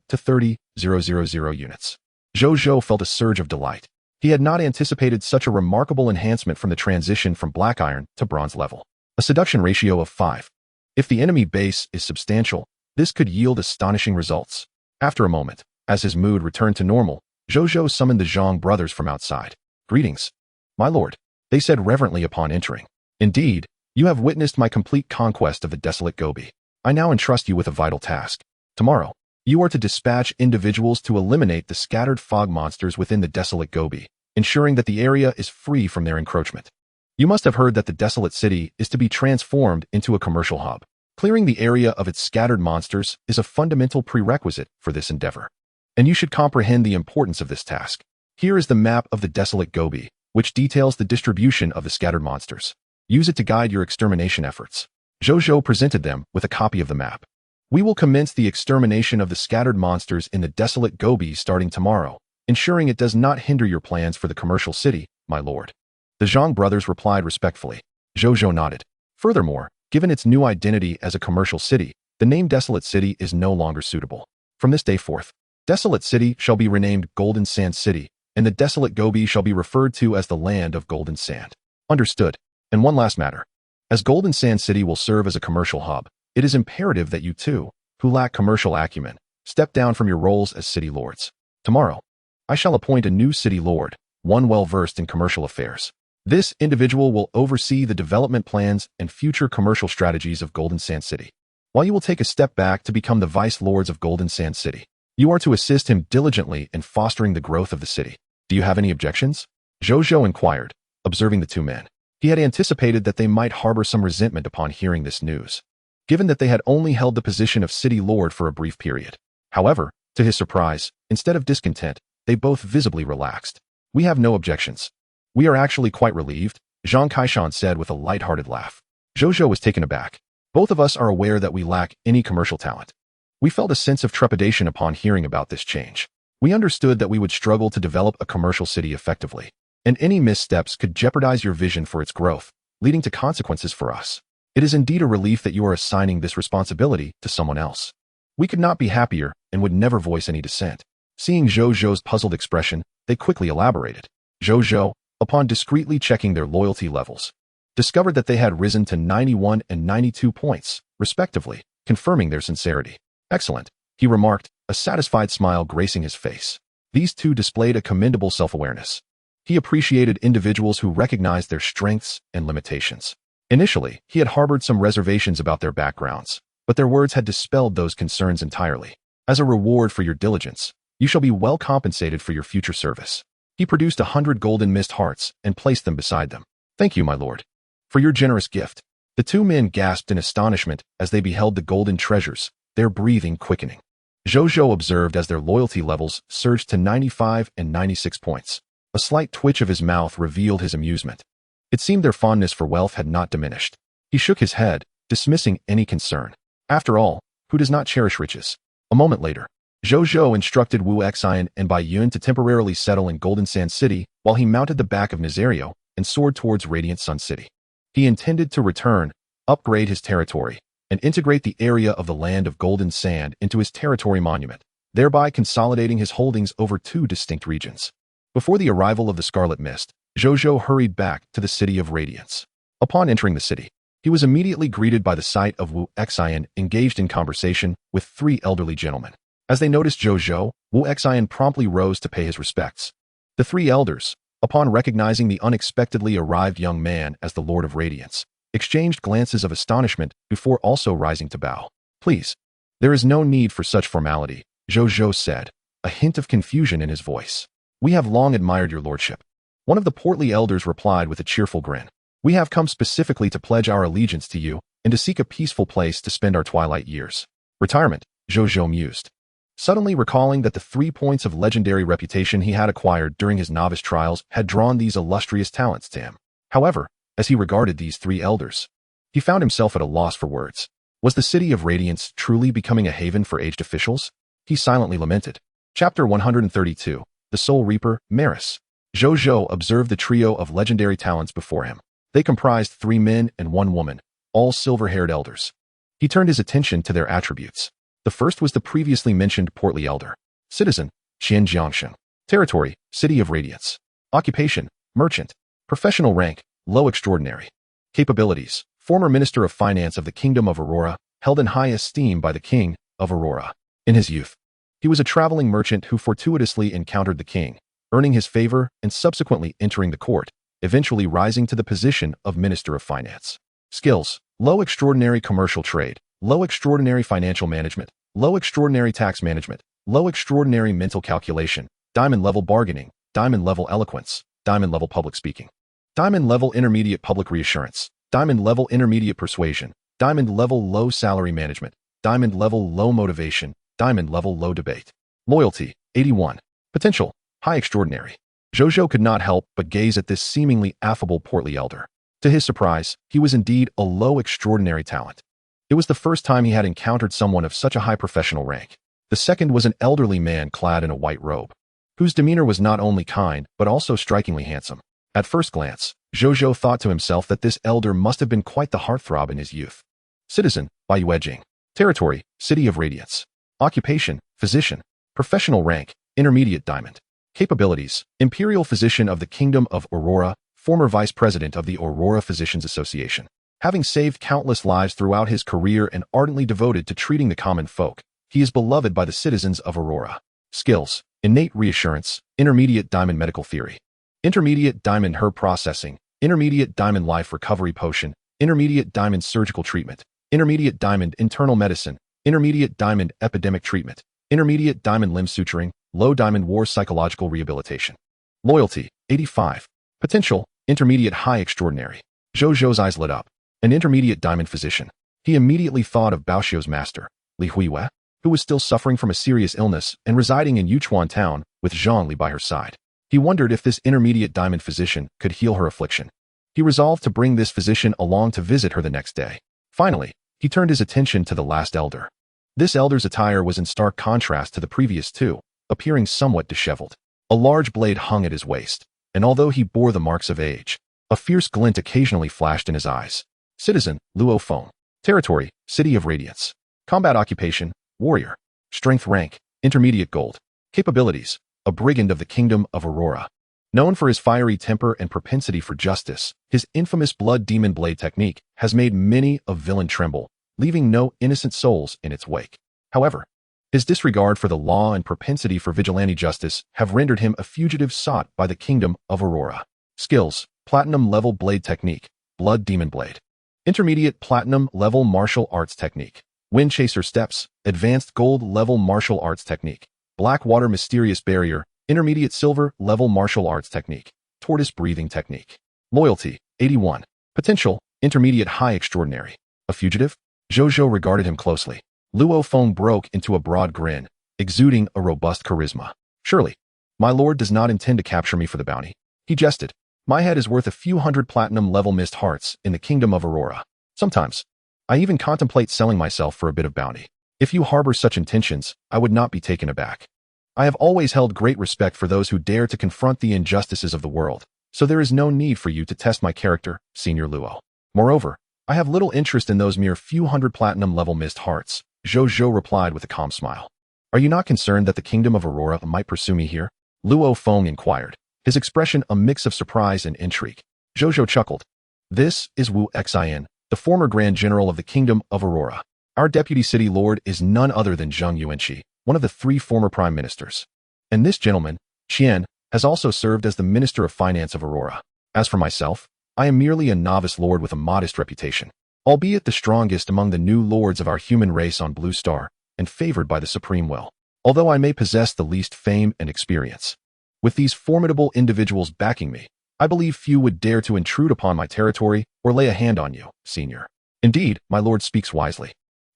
to 30,000 units. Zhou Zhou felt a surge of delight. He had not anticipated such a remarkable enhancement from the transition from Black Iron to Bronze level. A seduction ratio of 5. If the enemy base is substantial, this could yield astonishing results. After a moment, as his mood returned to normal, Zhou Zhou summoned the Zhang brothers from outside. Greetings, my lord, they said reverently upon entering. Indeed, you have witnessed my complete conquest of the desolate Gobi. I now entrust you with a vital task. Tomorrow, you are to dispatch individuals to eliminate the scattered fog monsters within the desolate Gobi, ensuring that the area is free from their encroachment. You must have heard that the desolate city is to be transformed into a commercial hub. Clearing the area of its scattered monsters is a fundamental prerequisite for this endeavor. And you should comprehend the importance of this task. Here is the map of the desolate Gobi, which details the distribution of the scattered monsters. Use it to guide your extermination efforts. Zhou Zhou presented them with a copy of the map. We will commence the extermination of the scattered monsters in the desolate Gobi starting tomorrow, ensuring it does not hinder your plans for the commercial city, my lord. The Zhang brothers replied respectfully. Zhou Zhou nodded. Furthermore, given its new identity as a commercial city, the name Desolate City is no longer suitable. From this day forth, Desolate City shall be renamed Golden Sand City, and the desolate Gobi shall be referred to as the Land of Golden Sand. Understood. And one last matter. As Golden Sand City will serve as a commercial hub, it is imperative that you too, who lack commercial acumen, step down from your roles as city lords. Tomorrow, I shall appoint a new city lord, one well-versed in commercial affairs. This individual will oversee the development plans and future commercial strategies of Golden Sand City. While you will take a step back to become the vice lords of Golden Sand City, you are to assist him diligently in fostering the growth of the city. Do you have any objections? Zhou Zhou inquired, observing the two men. He had anticipated that they might harbor some resentment upon hearing this news, given that they had only held the position of city lord for a brief period. However, to his surprise, instead of discontent, they both visibly relaxed. We have no objections. We are actually quite relieved, Zhang Kaishan said with a light-hearted laugh. Zhou Zhou was taken aback. Both of us are aware that we lack any commercial talent. We felt a sense of trepidation upon hearing about this change. We understood that we would struggle to develop a commercial city effectively, and any missteps could jeopardize your vision for its growth, leading to consequences for us. It is indeed a relief that you are assigning this responsibility to someone else. We could not be happier and would never voice any dissent. Seeing Zhou Zhou's puzzled expression, they quickly elaborated. Zhou Zhou, upon discreetly checking their loyalty levels, discovered that they had risen to 91 and 92 points, respectively, confirming their sincerity. Excellent, he remarked, a satisfied smile gracing his face. These two displayed a commendable self-awareness. He appreciated individuals who recognized their strengths and limitations. Initially, he had harbored some reservations about their backgrounds, but their words had dispelled those concerns entirely. As a reward for your diligence, you shall be well compensated for your future service. He produced 100 golden mist hearts and placed them beside them. Thank you, my lord, for your generous gift. The two men gasped in astonishment as they beheld the golden treasures, their breathing quickening. Zhou Zhou observed as their loyalty levels surged to 95 and 96 points. A slight twitch of his mouth revealed his amusement. It seemed their fondness for wealth had not diminished. He shook his head, dismissing any concern. After all, who does not cherish riches? A moment later, Zhou Zhou instructed Wu Xian and Bai Yun to temporarily settle in Golden Sand City while he mounted the back of Nazario and soared towards Radiant Sun City. He intended to return, upgrade his territory, and integrate the area of the Land of Golden Sand into his territory monument, thereby consolidating his holdings over two distinct regions. Before the arrival of the Scarlet Mist, Zhou Zhou hurried back to the City of Radiance. Upon entering the city, he was immediately greeted by the sight of Wu Xian engaged in conversation with 3 elderly gentlemen. As they noticed Zhou Zhou, Wu Xian promptly rose to pay his respects. The 3 elders, upon recognizing the unexpectedly arrived young man as the Lord of Radiance, exchanged glances of astonishment before also rising to bow. "Please, there is no need for such formality," Zhou Zhou said, a hint of confusion in his voice. "We have long admired your lordship." One of the portly elders replied with a cheerful grin. "We have come specifically to pledge our allegiance to you and to seek a peaceful place to spend our twilight years." Retirement, Zhou Zhou mused, suddenly recalling that the 3 points of legendary reputation he had acquired during his novice trials had drawn these illustrious talents to him. However, as he regarded these 3 elders, he found himself at a loss for words. Was the City of Radiance truly becoming a haven for aged officials? He silently lamented. Chapter 132, The Soul Reaper, Maris. Zhou Zhou observed the trio of legendary talents before him. They comprised 3 men and 1 woman, all silver-haired elders. He turned his attention to their attributes. The first was the previously mentioned portly elder. Citizen, Qian Jiangsheng. Territory, City of Radiance. Occupation, merchant. Professional rank, low extraordinary. Capabilities, former Minister of Finance of the Kingdom of Aurora, held in high esteem by the King of Aurora. In his youth, he was a traveling merchant who fortuitously encountered the king, earning his favor and subsequently entering the court, eventually rising to the position of Minister of Finance. Skills, low extraordinary commercial trade, low extraordinary financial management, low extraordinary tax management, low extraordinary mental calculation, diamond level bargaining, diamond level eloquence, diamond level public speaking, diamond level intermediate public reassurance, diamond level intermediate persuasion, diamond level low salary management, diamond level low motivation, diamond level low debate. Loyalty, 81. Potential, high extraordinary. Zhou Zhou could not help but gaze at this seemingly affable portly elder. To his surprise, he was indeed a low extraordinary talent. It was the first time he had encountered someone of such a high professional rank. The second was an elderly man clad in a white robe, whose demeanor was not only kind but also strikingly handsome. At first glance, Zhou Zhou thought to himself that this elder must have been quite the heartthrob in his youth. Citizen, Bai Yuejing. Territory, City of Radiance. Occupation, physician. Professional rank, intermediate diamond. Capabilities, Imperial Physician of the Kingdom of Aurora, former Vice President of the Aurora Physicians Association. Having saved countless lives throughout his career and ardently devoted to treating the common folk, he is beloved by the citizens of Aurora. Skills, Innate Reassurance, Intermediate Diamond Medical Theory. Intermediate Diamond Herb Processing, Intermediate Diamond Life Recovery Potion, Intermediate Diamond Surgical Treatment, Intermediate Diamond Internal Medicine, Intermediate Diamond Epidemic Treatment, Intermediate Diamond Limb Suturing, Low Diamond War Psychological Rehabilitation. Loyalty, 85. Potential, Intermediate High Extraordinary. Zhou Zhou's eyes lit up. An intermediate diamond physician. He immediately thought of Baoxiu's master, Li Huiwei, who was still suffering from a serious illness and residing in Yuchuan town with Zhang Li by her side. He wondered if this intermediate diamond physician could heal her affliction. He resolved to bring this physician along to visit her the next day. Finally, he turned his attention to the last elder. This elder's attire was in stark contrast to the previous 2, appearing somewhat disheveled. A large blade hung at his waist, and although he bore the marks of age, a fierce glint occasionally flashed in his eyes. Citizen, Luo Feng. Territory, City of Radiance. Combat occupation, warrior. Strength rank, intermediate gold. Capabilities, a brigand of the Kingdom of Aurora. Known for his fiery temper and propensity for justice, his infamous blood demon blade technique has made many a villain tremble, leaving no innocent souls in its wake. However, his disregard for the law and propensity for vigilante justice have rendered him a fugitive sought by the Kingdom of Aurora. Skills, Platinum Level Blade Technique, Blood Demon Blade. Intermediate Platinum Level Martial Arts Technique. Wind Chaser Steps, Advanced Gold Level Martial Arts Technique. Blackwater Mysterious Barrier, Intermediate Silver Level Martial Arts Technique. Tortoise Breathing Technique. Loyalty, 81. Potential, Intermediate High Extraordinary. A fugitive? Zhou Zhou regarded him closely. Luo Feng broke into a broad grin, exuding a robust charisma. Surely, my lord does not intend to capture me for the bounty. He jested. My head is worth a few hundred platinum level mist hearts in the Kingdom of Aurora. Sometimes, I even contemplate selling myself for a bit of bounty. If you harbor such intentions, I would not be taken aback. I have always held great respect for those who dare to confront the injustices of the world, so there is no need for you to test my character, Senior Luo. Moreover, I have little interest in those mere few hundred platinum level mist hearts, Zhou Zhou replied with a calm smile. Are you not concerned that the Kingdom of Aurora might pursue me here? Luo Feng inquired, his expression a mix of surprise and intrigue. Zhou Zhou chuckled. This is Wu Xin, the former Grand General of the Kingdom of Aurora. Our deputy city lord is none other than Zheng Yuanqi, one of the 3 former prime ministers. And this gentleman, Qian, has also served as the Minister of Finance of Aurora. As for myself, I am merely a novice lord with a modest reputation, albeit the strongest among the new lords of our human race on Blue Star, and favored by the supreme will, although I may possess the least fame and experience. With these formidable individuals backing me, I believe few would dare to intrude upon my territory or lay a hand on you, senior. Indeed, my lord speaks wisely.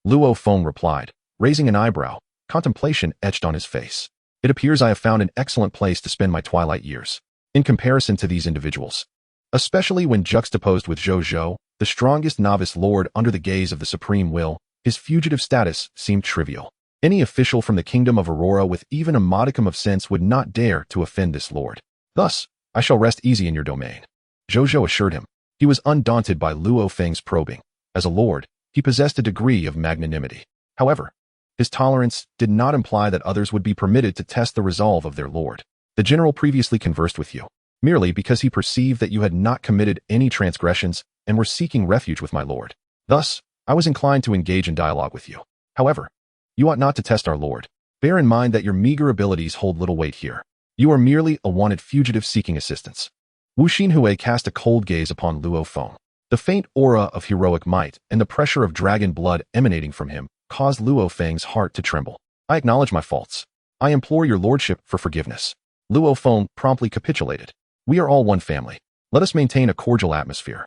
Luo Feng replied, raising an eyebrow, contemplation etched on his face. It appears I have found an excellent place to spend my twilight years, in comparison to these individuals. Especially when juxtaposed with Zhou Zhou, the strongest novice lord under the gaze of the supreme will, his fugitive status seemed trivial. Any official from the Kingdom of Aurora with even a modicum of sense would not dare to offend this lord. Thus, I shall rest easy in your domain. Zhou Zhou assured him. He was undaunted by Luo Feng's probing. As a lord, he possessed a degree of magnanimity. However, his tolerance did not imply that others would be permitted to test the resolve of their lord. The general previously conversed with you, merely because he perceived that you had not committed any transgressions and were seeking refuge with my lord. Thus, I was inclined to engage in dialogue with you. However, you ought not to test our lord. Bear in mind that your meager abilities hold little weight here. You are merely a wanted fugitive seeking assistance. Wu Xinhui cast a cold gaze upon Luo Feng. The faint aura of heroic might and the pressure of dragon blood emanating from him caused Luo Feng's heart to tremble. I acknowledge my faults. I implore your lordship for forgiveness. Luo Feng promptly capitulated. We are all one family. Let us maintain a cordial atmosphere.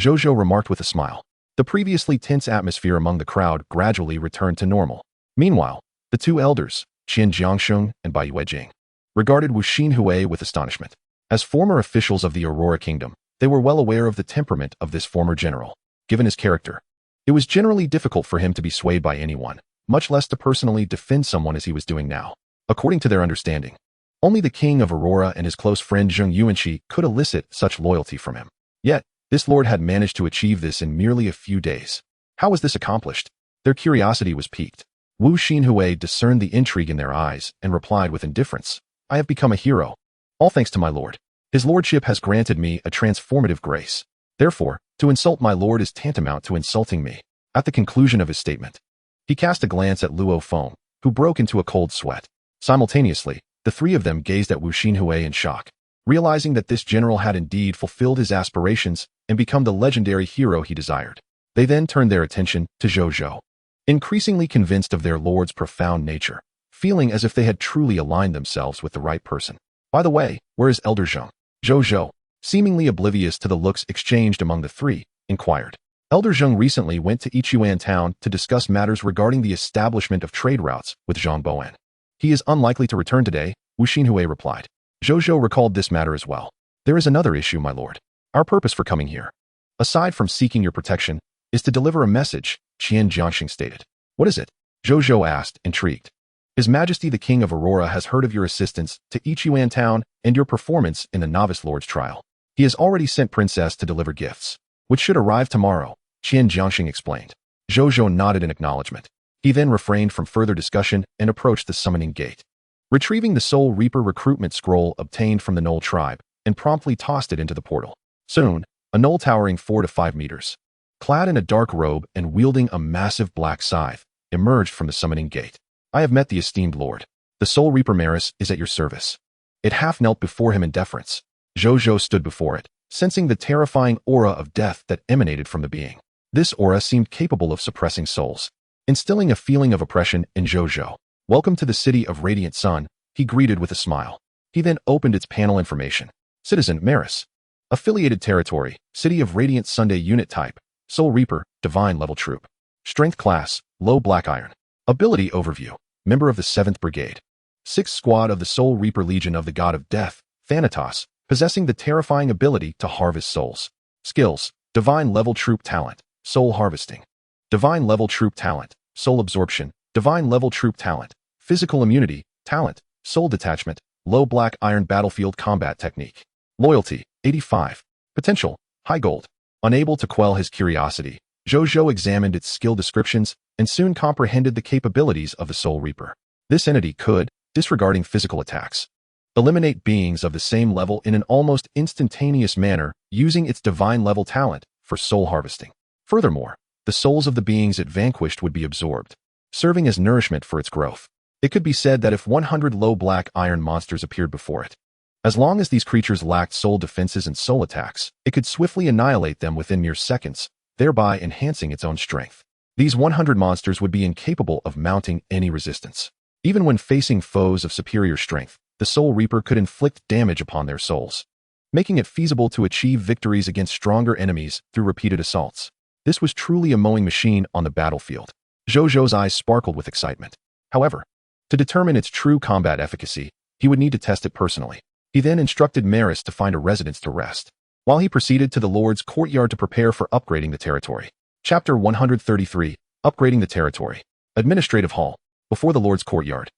Zhou Zhou remarked with a smile. The previously tense atmosphere among the crowd gradually returned to normal. Meanwhile, the 2 elders, Qian Jiangsheng and Bai Yuejing, regarded Wu Xinhui with astonishment. As former officials of the Aurora Kingdom, they were well aware of the temperament of this former general. Given his character, it was generally difficult for him to be swayed by anyone, much less to personally defend someone as he was doing now. According to their understanding, only the king of Aurora and his close friend Zheng Yuanqi could elicit such loyalty from him. Yet, this lord had managed to achieve this in merely a few days. How was this accomplished? Their curiosity was piqued. Wu Xinhui discerned the intrigue in their eyes and replied with indifference. I have become a hero. All thanks to my lord. His lordship has granted me a transformative grace. Therefore, to insult my lord is tantamount to insulting me. At the conclusion of his statement, he cast a glance at Luo Feng, who broke into a cold sweat. Simultaneously, the 3 of them gazed at Wu Xinhui in shock, realizing that this general had indeed fulfilled his aspirations and become the legendary hero he desired. They then turned their attention to Zhou Zhou, increasingly convinced of their lord's profound nature, feeling as if they had truly aligned themselves with the right person. By the way, where is Elder Zheng? Zhou Zhou, seemingly oblivious to the looks exchanged among the 3, inquired. Elder Zheng recently went to Yichuan town to discuss matters regarding the establishment of trade routes with Zhang Boan. He is unlikely to return today, Wu Xinhui replied. Zhou Zhou recalled this matter as well. There is another issue, my lord. Our purpose for coming here, aside from seeking your protection, is to deliver a message, Qian Jiangxing stated. What is it? Zhou Zhou asked, intrigued. His Majesty the King of Aurora has heard of your assistance to Yichuan town and your performance in the Novice Lord's trial. He has already sent Princess to deliver gifts, which should arrive tomorrow, Qian Jiangxing explained. Zhou Zhou nodded in acknowledgement. He then refrained from further discussion and approached the summoning gate. Retrieving the Soul Reaper recruitment scroll obtained from the Knoll tribe, and promptly tossed it into the portal. Soon, a knoll towering 4 to 5 meters, clad in a dark robe and wielding a massive black scythe, emerged from the summoning gate. I have met the esteemed lord. The Soul Reaper Maris is at your service. It half knelt before him in deference. Zhou Zhou stood before it, sensing the terrifying aura of death that emanated from the being. This aura seemed capable of suppressing souls, instilling a feeling of oppression in Zhou Zhou. Welcome to the City of Radiant Sun, he greeted with a smile. He then opened its panel information. Citizen Maris. Affiliated territory, City of Radiant Sunday unit type, Soul Reaper, Divine level troop. Strength class, low black iron. Ability overview, member of the 7th Brigade. 6th Squad of the Soul Reaper Legion of the God of Death, Thanatos, possessing the terrifying ability to harvest souls. Skills, Divine level troop talent, Soul harvesting. Divine level troop talent, Soul absorption. Divine level troop talent, Physical immunity, talent, Soul detachment, low black iron battlefield combat technique. Loyalty, 85. Potential, high gold. Unable to quell his curiosity, Zhou Zhou examined its skill descriptions and soon comprehended the capabilities of the Soul Reaper. This entity could, disregarding physical attacks, eliminate beings of the same level in an almost instantaneous manner using its divine level talent for soul harvesting. Furthermore, the souls of the beings it vanquished would be absorbed, serving as nourishment for its growth. It could be said that if 100 low black iron monsters appeared before it, as long as these creatures lacked soul defenses and soul attacks, it could swiftly annihilate them within mere seconds, thereby enhancing its own strength. These 100 monsters would be incapable of mounting any resistance. Even when facing foes of superior strength, the Soul Reaper could inflict damage upon their souls, making it feasible to achieve victories against stronger enemies through repeated assaults. This was truly a mowing machine on the battlefield. Zhou Zhou's eyes sparkled with excitement. However, to determine its true combat efficacy, he would need to test it personally. He then instructed Maris to find a residence to rest, while he proceeded to the Lord's courtyard to prepare for upgrading the territory. Chapter 133, Upgrading the Territory. Administrative Hall. Before the Lord's courtyard,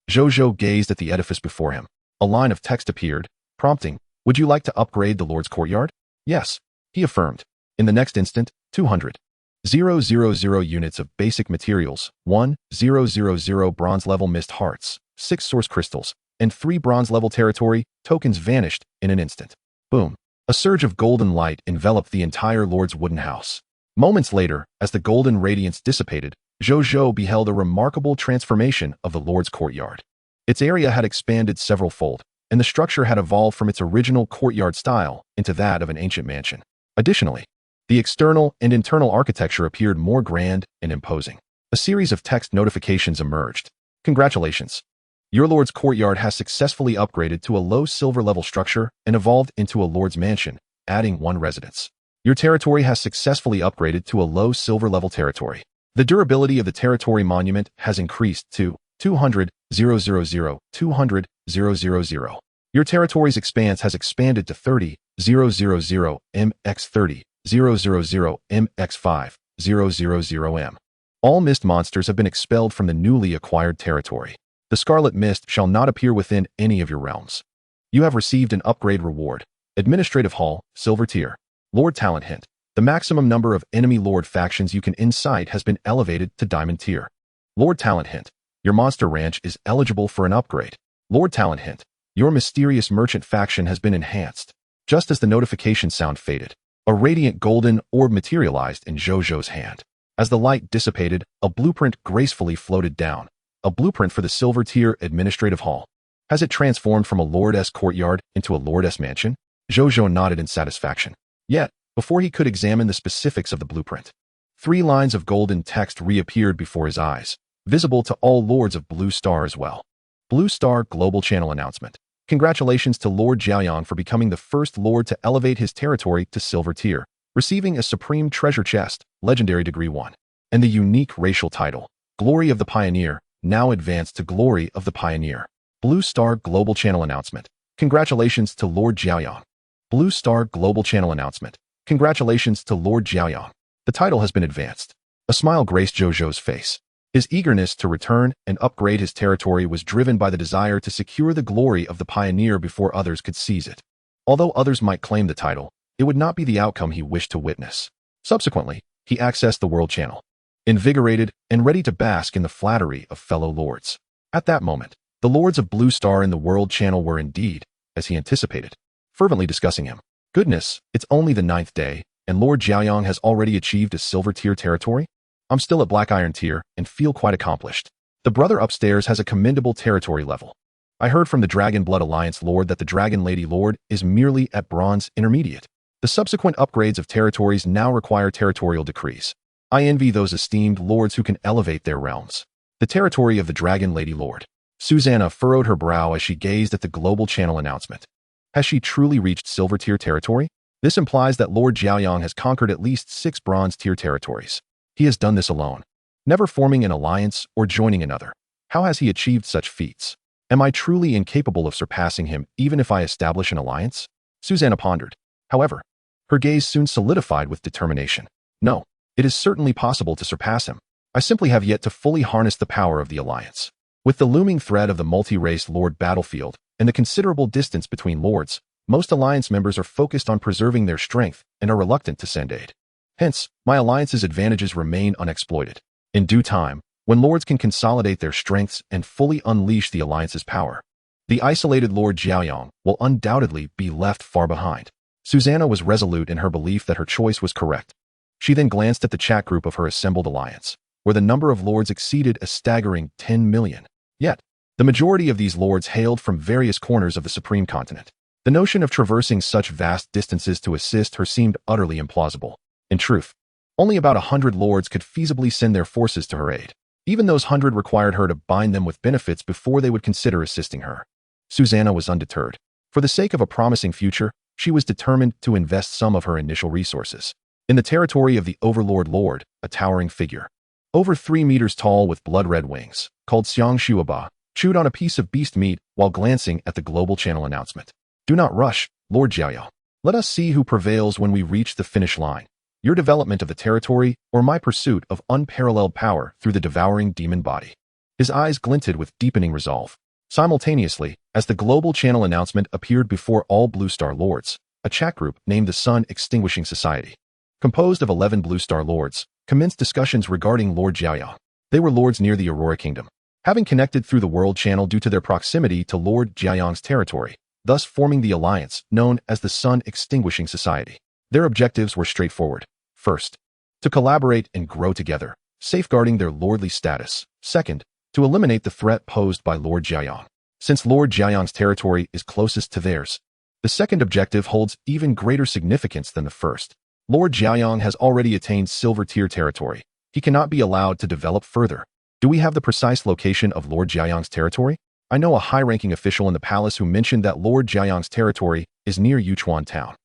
Zhou Zhou gazed at the edifice before him. A line of text appeared, prompting, "Would you like to upgrade the Lord's courtyard?" "Yes," he affirmed. In the next instant, 200,000 units of basic materials, 1,000 bronze-level mist hearts, 6 source crystals, and 3 bronze-level territory tokens vanished in an instant. Boom. A surge of golden light enveloped the entire Lord's wooden house. Moments later, as the golden radiance dissipated, Zhou Zhou beheld a remarkable transformation of the Lord's courtyard. Its area had expanded several-fold, and the structure had evolved from its original courtyard style into that of an ancient mansion. Additionally, the external and internal architecture appeared more grand and imposing. A series of text notifications emerged. "Congratulations! Your Lord's courtyard has successfully upgraded to a low silver-level structure and evolved into a Lord's mansion, adding 1 residence. Your territory has successfully upgraded to a low silver-level territory. The durability of the territory monument has increased to 200,000, 200,000. Your territory's expanse has expanded to 30,000 mx 30,000 mx 5,000 m. All mist monsters have been expelled from the newly acquired territory. The scarlet mist shall not appear within any of your realms. You have received an upgrade reward. Administrative Hall, Silver Tier. Lord Talent Hint. The maximum number of enemy Lord factions you can incite has been elevated to Diamond Tier. Lord Talent Hint. Your monster ranch is eligible for an upgrade. Lord Talent Hint. Your mysterious merchant faction has been enhanced. Just as the notification sound faded, a radiant golden orb materialized in Zhou Zhou's hand. As the light dissipated, a blueprint gracefully floated down. A blueprint for the Silver Tier Administrative Hall. Has it transformed from a Lordess courtyard into a Lordess mansion? Zhou Zhou nodded in satisfaction. Yet, before he could examine the specifics of the blueprint, 3 lines of golden text reappeared before his eyes, visible to all Lords of Blue Star as well. Blue Star Global Channel Announcement. Congratulations to Lord Jiaoyang for becoming the first Lord to elevate his territory to Silver Tier, receiving a Supreme Treasure Chest, Legendary Degree 1, and the unique racial title, Glory of the Pioneer, now advanced to Glory of the Pioneer. Blue Star Global Channel Announcement. Congratulations to Lord Jiaoyang. Blue Star Global Channel Announcement. Congratulations to Lord Jiaoyang. The title has been advanced. A smile graced Zhou Zhou's face. His eagerness to return and upgrade his territory was driven by the desire to secure the glory of the Pioneer before others could seize it. Although others might claim the title, it would not be the outcome he wished to witness. Subsequently, he accessed the World Channel, invigorated and ready to bask in the flattery of fellow lords. At that moment, the Lords of Blue Star in the World Channel were indeed, as he anticipated, fervently discussing him. Goodness, it's only the 9th day, and Lord Jiaoyang has already achieved a Silver Tier territory? I'm still at Black Iron Tier and feel quite accomplished. The brother upstairs has a commendable territory level. I heard from the Dragon Blood Alliance Lord that the Dragon Lady Lord is merely at Bronze Intermediate. The subsequent upgrades of territories now require territorial decrees. I envy those esteemed lords who can elevate their realms. The territory of the Dragon Lady Lord. Susanna furrowed her brow as she gazed at the Global Channel announcement. Has she truly reached Silver Tier territory? This implies that Lord Jiaoyang has conquered at least 6 Bronze Tier territories. He has done this alone, never forming an alliance or joining another. How has he achieved such feats? Am I truly incapable of surpassing him even if I establish an alliance? Susanna pondered. However, her gaze soon solidified with determination. No, it is certainly possible to surpass him. I simply have yet to fully harness the power of the alliance. With the looming threat of the multi-race Lord battlefield and the considerable distance between lords, most alliance members are focused on preserving their strength and are reluctant to send aid. Hence, my alliance's advantages remain unexploited. In due time, when lords can consolidate their strengths and fully unleash the alliance's power, The isolated Lord Jiaoyang will undoubtedly be left far behind. Susanna was resolute in her belief that her choice was correct. She then glanced at the chat group of her assembled alliance, where the number of lords exceeded a staggering 10 million. Yet, the majority of these lords hailed from various corners of the Supreme Continent. The notion of traversing such vast distances to assist her seemed utterly implausible. In truth, only about 100 lords could feasibly send their forces to her aid. Even those 100 required her to bind them with benefits before they would consider assisting her. Susanna was undeterred. For the sake of a promising future, she was determined to invest some of her initial resources in the territory of the Overlord Lord, a towering figure, over 3 meters tall with blood-red wings, called Xiang Shuaba, chewed on a piece of beast meat while glancing at the global channel announcement. "Do not rush, Lord Jiao. Let us see who prevails when we reach the finish line. Your development of the territory or my pursuit of unparalleled power through the devouring demon body." His eyes glinted with deepening resolve. Simultaneously, as the global channel announcement appeared before all Blue Star Lords, a chat group named the Sun Extinguishing Society, composed of 11 Blue Star Lords, commenced discussions regarding Lord Jiao. They were lords near the Aurora Kingdom, having connected through the World Channel due to their proximity to Lord Jiaoyang's territory, thus forming the alliance known as the Sun Extinguishing Society. Their objectives were straightforward. First, to collaborate and grow together, safeguarding their lordly status. Second, to eliminate the threat posed by Lord Jiaoyang. Since Lord Jiaoyang's territory is closest to theirs, the second objective holds even greater significance than the first. Lord Jiaoyang has already attained silver tier territory. He cannot be allowed to develop further. Do we have the precise location of Lord Jiaoyang's territory? I know a high-ranking official in the palace who mentioned that Lord Jiaoyang's territory is near Yuchuan Town.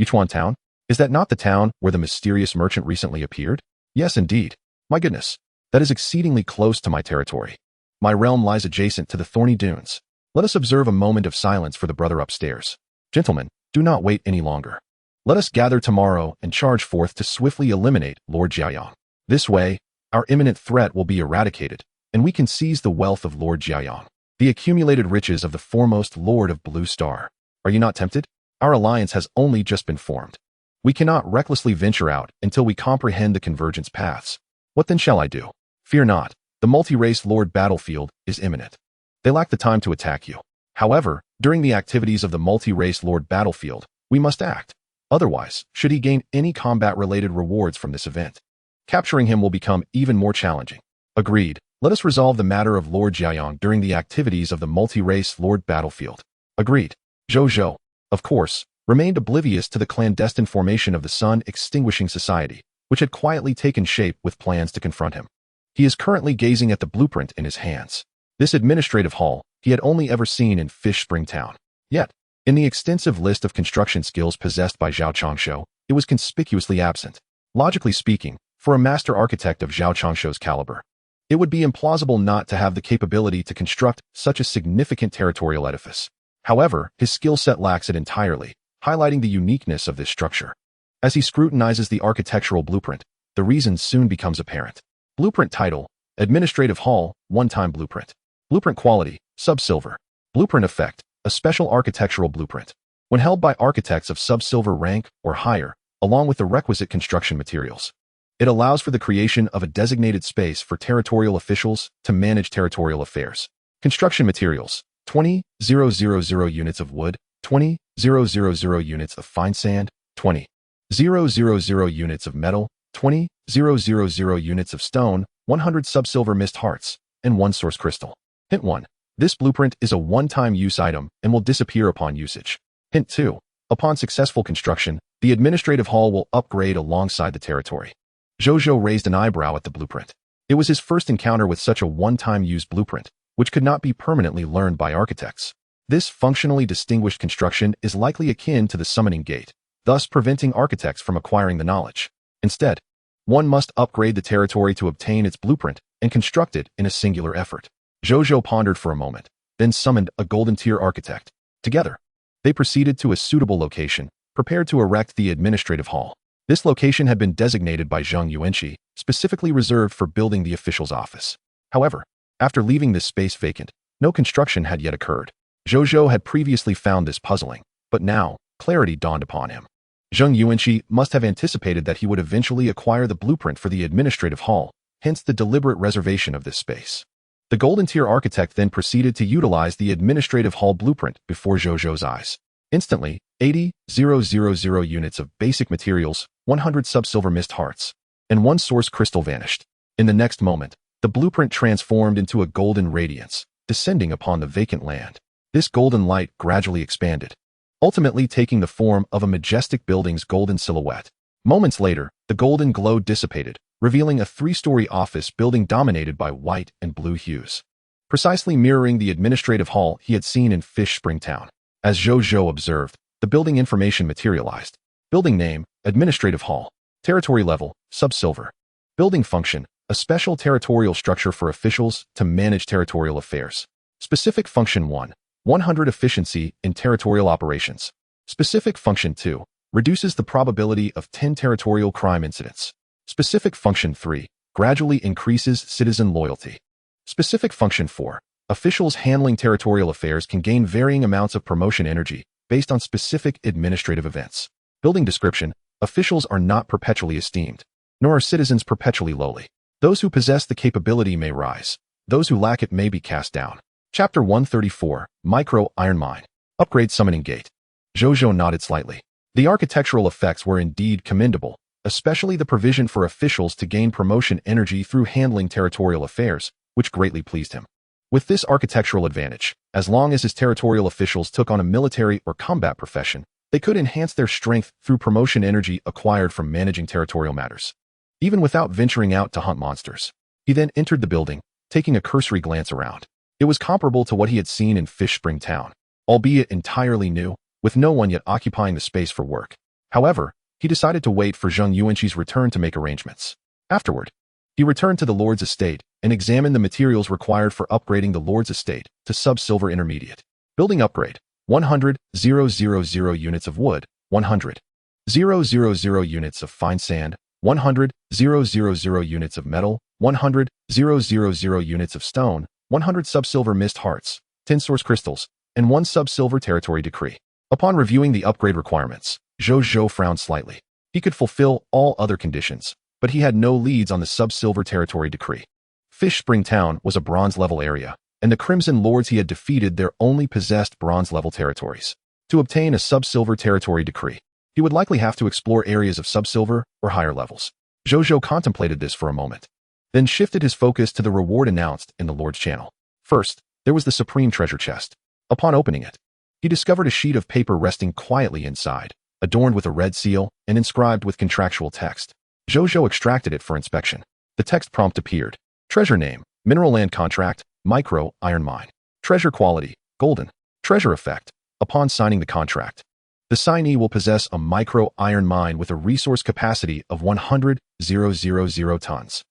Yuchuan Town? Is that not the town where the mysterious merchant recently appeared? Yes, indeed. My goodness, that is exceedingly close to my territory. My realm lies adjacent to the thorny dunes. Let us observe a moment of silence for the brother upstairs. Gentlemen, do not wait any longer. Let us gather tomorrow and charge forth to swiftly eliminate Lord Jiaoyang. This way, our imminent threat will be eradicated, and we can seize the wealth of Lord Jiaoyang, the accumulated riches of the foremost Lord of Blue Star. Are you not tempted? Our alliance has only just been formed. We cannot recklessly venture out until we comprehend the convergence paths. What then shall I do? Fear not, the multi-race Lord battlefield is imminent. They lack the time to attack you. However, during the activities of the multi-race Lord battlefield, we must act. Otherwise, should he gain any combat-related rewards from this event, capturing him will become even more challenging. Agreed. Let us resolve the matter of Lord Jiaoyang during the activities of the multi-race Lord battlefield. Agreed. Zhou Zhou, of course, remained oblivious to the clandestine formation of the Sun Extinguishing Society, which had quietly taken shape with plans to confront him. He is currently gazing at the blueprint in his hands. This administrative hall he had only ever seen in Fish Spring Town. Yet, in the extensive list of construction skills possessed by Zhao Changshou, it was conspicuously absent. Logically speaking, for a master architect of Zhao Changshou's caliber, it would be implausible not to have the capability to construct such a significant territorial edifice. However, his skill set lacks it entirely, highlighting the uniqueness of this structure. As he scrutinizes the architectural blueprint, the reason soon becomes apparent. Blueprint title: Administrative Hall, One-Time Blueprint. Blueprint quality: Sub-Silver. Blueprint effect: A special architectural blueprint. When held by architects of sub-silver rank or higher, along with the requisite construction materials, it allows for the creation of a designated space for territorial officials to manage territorial affairs. Construction materials: 20,000 units of wood, 20,000 units of fine sand, 20,000 units of metal, 20,000 units of stone, 100 sub-silver mist hearts, and 1 source crystal. Hint 1. This blueprint is a one-time use item and will disappear upon usage. Hint 2. Upon successful construction, the administrative hall will upgrade alongside the territory. Zhou Zhou raised an eyebrow at the blueprint. It was his first encounter with such a one-time use blueprint, which could not be permanently learned by architects. This functionally distinguished construction is likely akin to the summoning gate, thus preventing architects from acquiring the knowledge. Instead, one must upgrade the territory to obtain its blueprint and construct it in a singular effort. Zhou Zhou pondered for a moment, then summoned a golden tier architect. Together, they proceeded to a suitable location, prepared to erect the administrative hall. This location had been designated by Zheng Yuanqi, specifically reserved for building the official's office. However, after leaving this space vacant, no construction had yet occurred. Zhou Zhou had previously found this puzzling, but now, clarity dawned upon him. Zheng Yuanqi must have anticipated that he would eventually acquire the blueprint for the administrative hall, hence the deliberate reservation of this space. The Golden Tier architect then proceeded to utilize the administrative hall blueprint before Zhou Zhou's eyes. Instantly, 80,000 units of basic materials, 100 sub-silver mist hearts, and 1 source crystal vanished. In the next moment, the blueprint transformed into a golden radiance, descending upon the vacant land. This golden light gradually expanded, ultimately taking the form of a majestic building's golden silhouette. Moments later, the golden glow dissipated, revealing a 3-story office building dominated by white and blue hues, precisely mirroring the administrative hall he had seen in Fish Spring Town. As Zhou Zhou observed, the building information materialized. Building name, Administrative Hall. Territory level, sub-silver. Building function, a special territorial structure for officials to manage territorial affairs. Specific function 1, 100 efficiency in territorial operations. Specific function 2, reduces the probability of 10 territorial crime incidents. Specific function 3, gradually increases citizen loyalty. Specific function 4, officials handling territorial affairs can gain varying amounts of promotion energy based on specific administrative events. Building description, officials are not perpetually esteemed, nor are citizens perpetually lowly. Those who possess the capability may rise. Those who lack it may be cast down. Chapter 134, Micro Iron Mine. Upgrade Summoning Gate. Zhou Zhou nodded slightly. The architectural effects were indeed commendable, especially the provision for officials to gain promotion energy through handling territorial affairs, which greatly pleased him. With this architectural advantage, as long as his territorial officials took on a military or combat profession, they could enhance their strength through promotion energy acquired from managing territorial matters, even without venturing out to hunt monsters. He then entered the building, taking a cursory glance around. It was comparable to what he had seen in Fish Spring Town, albeit entirely new, with no one yet occupying the space for work. However, he decided to wait for Zheng Yuanqi's return to make arrangements. Afterward, he returned to the Lord's estate and examined the materials required for upgrading the Lord's estate to sub-silver intermediate. Building upgrade, 100,000 units of wood, 100,000 units of fine sand, 100,000 units of metal, 100,000 units of stone, 100 sub-silver mist hearts, 10 source crystals, and 1 sub-silver territory decree. Upon reviewing the upgrade requirements, Zhou Zhou frowned slightly. He could fulfill all other conditions, but he had no leads on the sub-silver territory decree. Fish Spring Town was a bronze-level area, and the Crimson Lords he had defeated there only possessed bronze-level territories. To obtain a sub-silver territory decree, he would likely have to explore areas of sub-silver or higher levels. Zhou Zhou contemplated this for a moment, then shifted his focus to the reward announced in the Lord's channel. First, there was the Supreme Treasure Chest. Upon opening it, he discovered a sheet of paper resting quietly inside, adorned with a red seal and inscribed with contractual text. Zhou Zhou extracted it for inspection. The text prompt appeared. Treasure name, Mineral Land Contract, Micro Iron Mine. Treasure quality, Golden. Treasure effect, upon signing the contract, the signee will possess a micro iron mine with a resource capacity of 100,000 tons.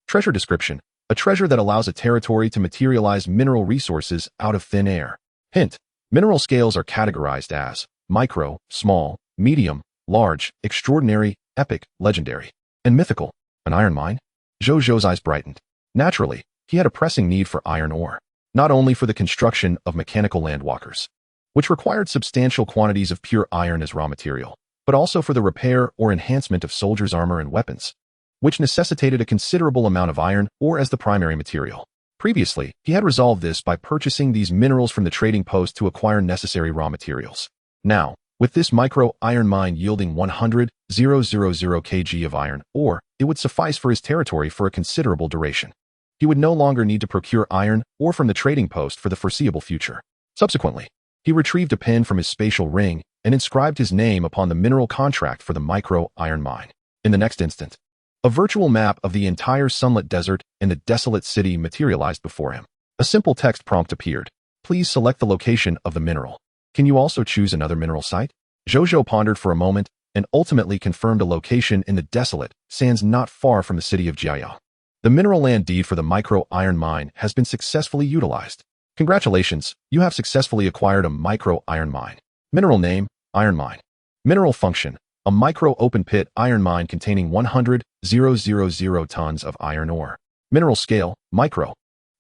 Treasure description, a treasure that allows a territory to materialize mineral resources out of thin air. Hint, mineral scales are categorized as micro, small, medium, large, extraordinary, epic, legendary, and mythical. An iron mine? Zhou Zhou's eyes brightened. Naturally, he had a pressing need for iron ore, not only for the construction of mechanical landwalkers, which required substantial quantities of pure iron as raw material, but also for the repair or enhancement of soldiers' armor and weapons, which necessitated a considerable amount of iron ore as the primary material. Previously, he had resolved this by purchasing these minerals from the trading post to acquire necessary raw materials. Now, with this micro iron mine yielding 100,000 kg of iron ore, it would suffice for his territory for a considerable duration. He would no longer need to procure iron ore from the trading post for the foreseeable future. Subsequently, he retrieved a pen from his spatial ring and inscribed his name upon the mineral contract for the micro iron mine. In the next instant, a virtual map of the entire sunlit desert and the desolate city materialized before him. A simple text prompt appeared. Please select the location of the mineral. Can you also choose another mineral site? Zhou Zhou pondered for a moment and ultimately confirmed a location in the desolate sands not far from the city of Jiayang. The mineral land deed for the micro iron mine has been successfully utilized. Congratulations, you have successfully acquired a micro iron mine. Mineral name, iron mine. Mineral function, a micro open pit iron mine containing 100,000 tons of iron ore. Mineral scale, micro.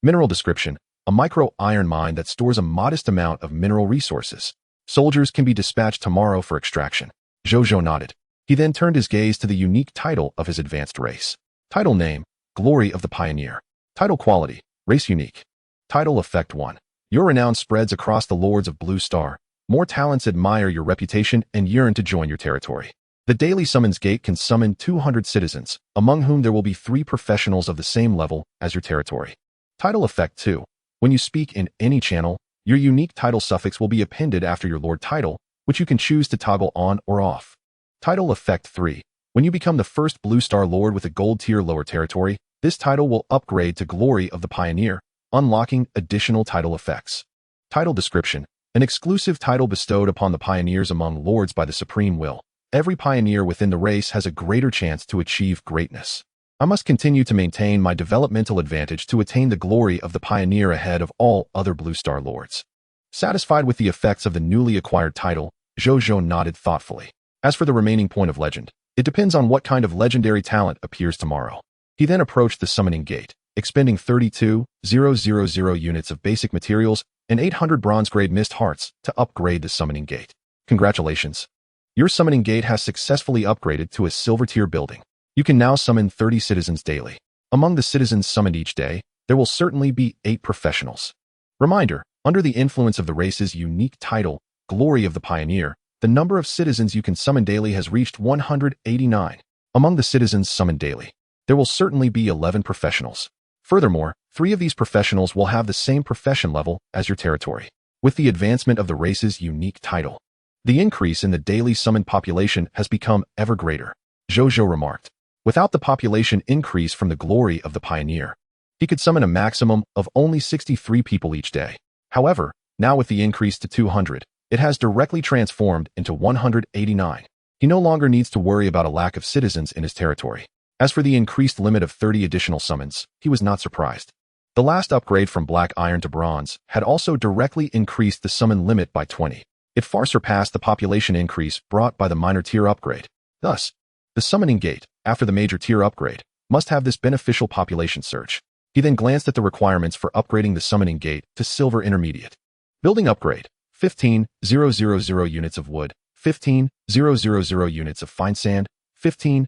Mineral description, a micro iron mine that stores a modest amount of mineral resources. Soldiers can be dispatched tomorrow for extraction. Zhou Zhou nodded. He then turned his gaze to the unique title of his advanced race. Title name, Glory of the Pioneer. Title quality, race unique. Title Effect 1. Your renown spreads across the Lords of Blue Star. More talents admire your reputation and yearn to join your territory. The daily summons gate can summon 200 citizens, among whom there will be 3 professionals of the same level as your territory. Title Effect 2. When you speak in any channel, your unique title suffix will be appended after your lord title, which you can choose to toggle on or off. Title Effect 3. When you become the first Blue Star Lord with a gold tier lower territory, this title will upgrade to Glory of the Pioneer, unlocking additional title effects. Title Description. An exclusive title bestowed upon the pioneers among lords by the Supreme Will. Every pioneer within the race has a greater chance to achieve greatness. I must continue to maintain my developmental advantage to attain the glory of the pioneer ahead of all other Blue Star Lords. Satisfied with the effects of the newly acquired title, Zhou Zhou nodded thoughtfully. As for the remaining point of legend, it depends on what kind of legendary talent appears tomorrow. He then approached the summoning gate, expending 32,000 units of basic materials and 800 bronze-grade mist hearts to upgrade the summoning gate. Congratulations! Your summoning gate has successfully upgraded to a silver-tier building. You can now summon 30 citizens daily. Among the citizens summoned each day, there will certainly be 8 professionals. Reminder, under the influence of the race's unique title, Glory of the Pioneer, the number of citizens you can summon daily has reached 189. Among the citizens summoned daily, there will certainly be 11 professionals. Furthermore, 3 of these professionals will have the same profession level as your territory. With the advancement of the race's unique title, the increase in the daily summoned population has become ever greater. Zhou Zhou remarked. Without the population increase from the Glory of the Pioneer, he could summon a maximum of only 63 people each day. However, now with the increase to 200, it has directly transformed into 189. He no longer needs to worry about a lack of citizens in his territory. As for the increased limit of 30 additional summons, he was not surprised. The last upgrade from black iron to bronze had also directly increased the summon limit by 20. It far surpassed the population increase brought by the minor tier upgrade. Thus, the summoning gate, after the major tier upgrade, must have this beneficial population surge. He then glanced at the requirements for upgrading the summoning gate to silver intermediate. Building upgrade: 15,000 units of wood, 15,000 units of fine sand, 15,000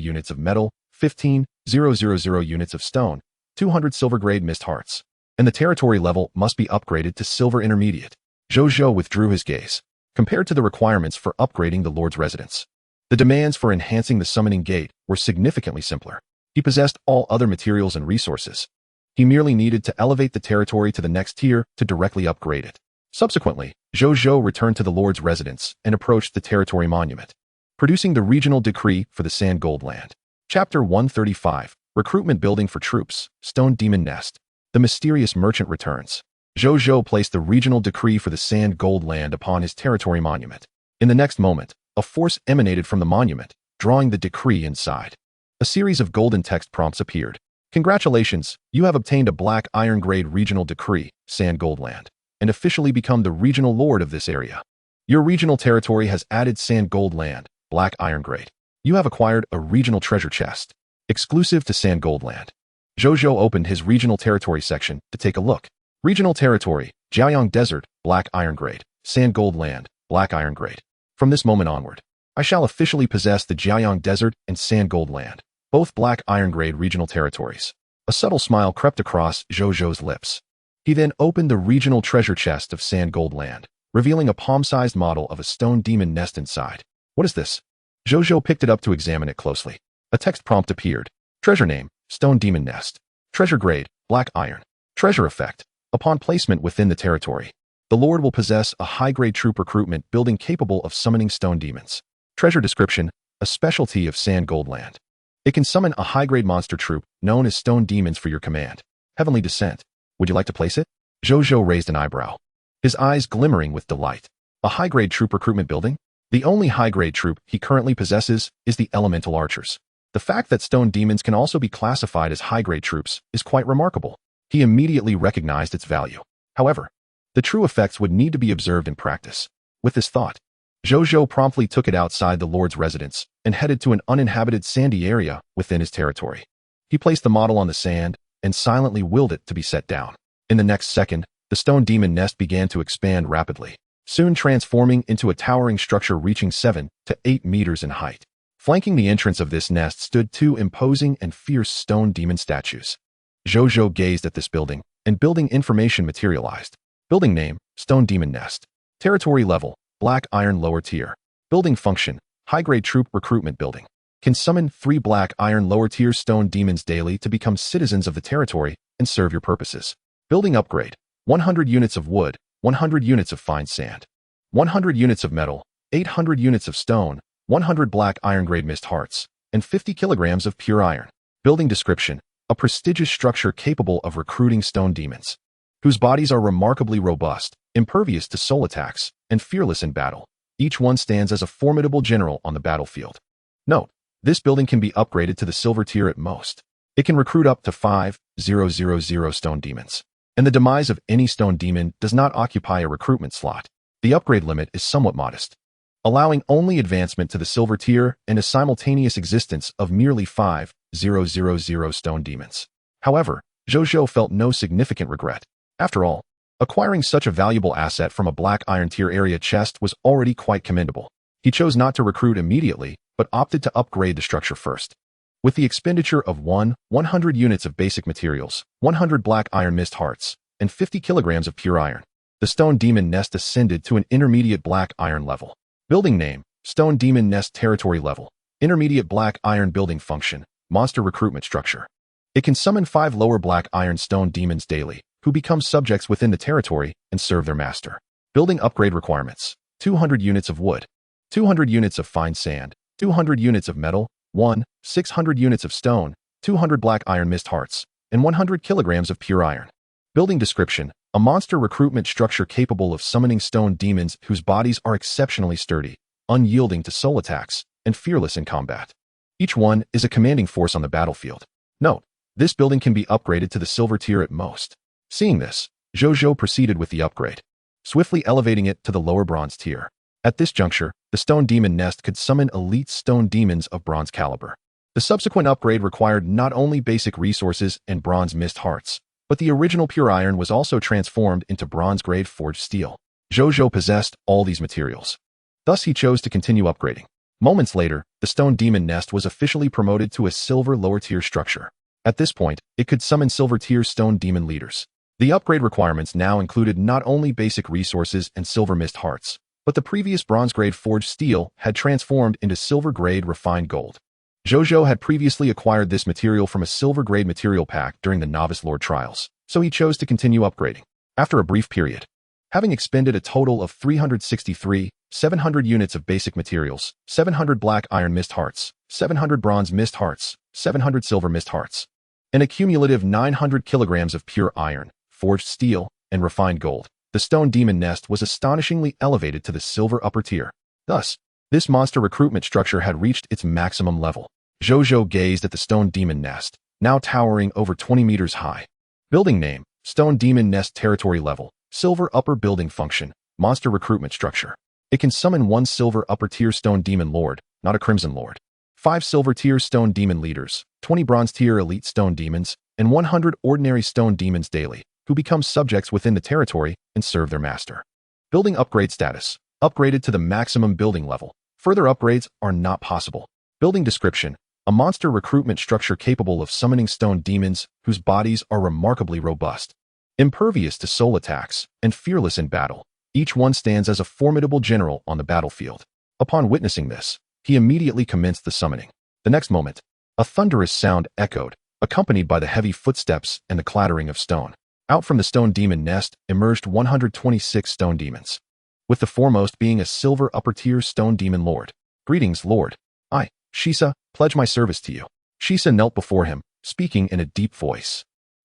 units of metal, 15,000 units of stone, 200 silver grade mist hearts. And the territory level must be upgraded to silver intermediate. Zhou Zhou withdrew his gaze. Compared to the requirements for upgrading the Lord's residence, the demands for enhancing the summoning gate were significantly simpler. He possessed all other materials and resources. He merely needed to elevate the territory to the next tier to directly upgrade it. Subsequently, Zhou Zhou returned to the Lord's residence and approached the territory monument, producing the regional decree for the Sand Gold Land. Chapter 135, Recruitment Building for Troops, Stone Demon Nest. The mysterious merchant returns. Zhou Zhou placed the regional decree for the Sand Gold Land upon his territory monument. In the next moment, a force emanated from the monument, drawing the decree inside. A series of golden text prompts appeared. Congratulations, you have obtained a black iron grade regional decree, Sand Gold Land, and officially become the regional lord of this area. Your regional territory has added Sand Gold Land, black iron grade. You have acquired a regional treasure chest, exclusive to Sand Gold Land. Zhou Zhou opened his regional territory section to take a look. Regional territory, Jiaoyang Desert, black iron grade, Sand Gold Land, black iron grade. From this moment onward, I shall officially possess the Jiaoyang Desert and Sand Gold Land, both black iron grade regional territories. A subtle smile crept across Zhou Zhou's lips. He then opened the regional treasure chest of Sand Gold Land, revealing a palm-sized model of a stone demon nest inside. What is this? Zhou Zhou picked it up to examine it closely. A text prompt appeared. Treasure name, Stone Demon Nest. Treasure grade, black iron. Treasure effect. Upon placement within the territory, the Lord will possess a high-grade troop recruitment building capable of summoning stone demons. Treasure description, a specialty of Sand Gold Land. It can summon a high-grade monster troop known as stone demons for your command. Heavenly Descent. Would you like to place it? Zhou Zhou raised an eyebrow, his eyes glimmering with delight. A high-grade troop recruitment building? The only high-grade troop he currently possesses is the elemental archers. The fact that stone demons can also be classified as high-grade troops is quite remarkable. He immediately recognized its value. However, the true effects would need to be observed in practice. With this thought, Zhou Zhou promptly took it outside the Lord's residence and headed to an uninhabited sandy area within his territory. He placed the model on the sand and silently willed it to be set down. In the next second, the stone demon nest began to expand rapidly, soon transforming into a towering structure reaching 7 to 8 meters in height. Flanking the entrance of this nest stood 2 imposing and fierce stone demon statues. Zhou Zhou gazed at this building, and building information materialized. Building name, Stone Demon Nest. Territory level, Black Iron lower tier. Building function, high-grade troop recruitment building. Can summon 3 Black Iron lower tier stone demons daily to become citizens of the territory and serve your purposes. Building upgrade, 100 units of wood, 100 units of fine sand, 100 units of metal, 800 units of stone, 100 Black Iron grade mist hearts, and 50 kilograms of pure iron. Building description, a prestigious structure capable of recruiting stone demons, whose bodies are remarkably robust, impervious to soul attacks, and fearless in battle. Each one stands as a formidable general on the battlefield. Note, this building can be upgraded to the silver tier at most. It can recruit up to 5,000 stone demons, and the demise of any stone demon does not occupy a recruitment slot. The upgrade limit is somewhat modest, allowing only advancement to the silver tier and a simultaneous existence of merely 5,000 stone demons. However, Zhou Zhou felt no significant regret. After all, acquiring such a valuable asset from a Black Iron tier area chest was already quite commendable. He chose not to recruit immediately, but opted to upgrade the structure first. With the expenditure of 100 units of basic materials, 100 Black Iron mist hearts, and 50 kilograms of pure iron, the Stone Demon Nest ascended to an intermediate Black Iron level. Building name, Stone Demon Nest territory level, intermediate Black Iron building function, monster recruitment structure. It can summon 5 lower Black Iron stone demons daily, who become subjects within the territory and serve their master. Building upgrade requirements, 200 units of wood, 200 units of fine sand, 200 units of metal, 600 units of stone, 200 Black Iron mist hearts, and 100 kilograms of pure iron. Building description, a monster recruitment structure capable of summoning stone demons whose bodies are exceptionally sturdy, unyielding to soul attacks, and fearless in combat. Each one is a commanding force on the battlefield. Note, this building can be upgraded to the silver tier at most. Seeing this, Zhou Zhou proceeded with the upgrade, swiftly elevating it to the lower bronze tier. At this juncture, the Stone Demon Nest could summon elite stone demons of bronze caliber. The subsequent upgrade required not only basic resources and bronze mist hearts, but the original pure iron was also transformed into bronze-grade forged steel. Zhou Zhou possessed all these materials. Thus he chose to continue upgrading. Moments later, the Stone Demon Nest was officially promoted to a silver lower-tier structure. At this point, it could summon silver-tier stone demon leaders. The upgrade requirements now included not only basic resources and silver mist hearts, but the previous bronze-grade forged steel had transformed into silver-grade refined gold. Zhou Zhou had previously acquired this material from a silver-grade material pack during the Novice Lord trials, so he chose to continue upgrading. After a brief period, having expended a total of 700 units of basic materials, 700 Black Iron mist hearts, 700 bronze mist hearts, 700 silver mist hearts, and a cumulative 900 kilograms of pure iron, forged steel, and refined gold, the Stone Demon Nest was astonishingly elevated to the silver upper tier. Thus, this monster recruitment structure had reached its maximum level. Zhou Zhou gazed at the Stone Demon Nest, now towering over 20 meters high. Building name, Stone Demon Nest territory level, silver upper building function, monster recruitment structure. It can summon 1 silver upper tier stone demon lord, not a crimson lord, 5 silver tier stone demon leaders, 20 bronze tier elite stone demons, and 100 ordinary stone demons daily, who become subjects within the territory and serve their master. Building upgrade status, upgraded to the maximum building level. Further upgrades are not possible. Building description, a monster recruitment structure capable of summoning stone demons whose bodies are remarkably robust, impervious to soul attacks, and fearless in battle. Each one stands as a formidable general on the battlefield. Upon witnessing this, he immediately commenced the summoning. The next moment, a thunderous sound echoed, accompanied by the heavy footsteps and the clattering of stone. Out from the Stone Demon Nest emerged 126 stone demons, with the foremost being a silver upper-tier stone demon lord. "Greetings, Lord. I, Shisa, pledge my service to you." Shisa knelt before him, speaking in a deep voice.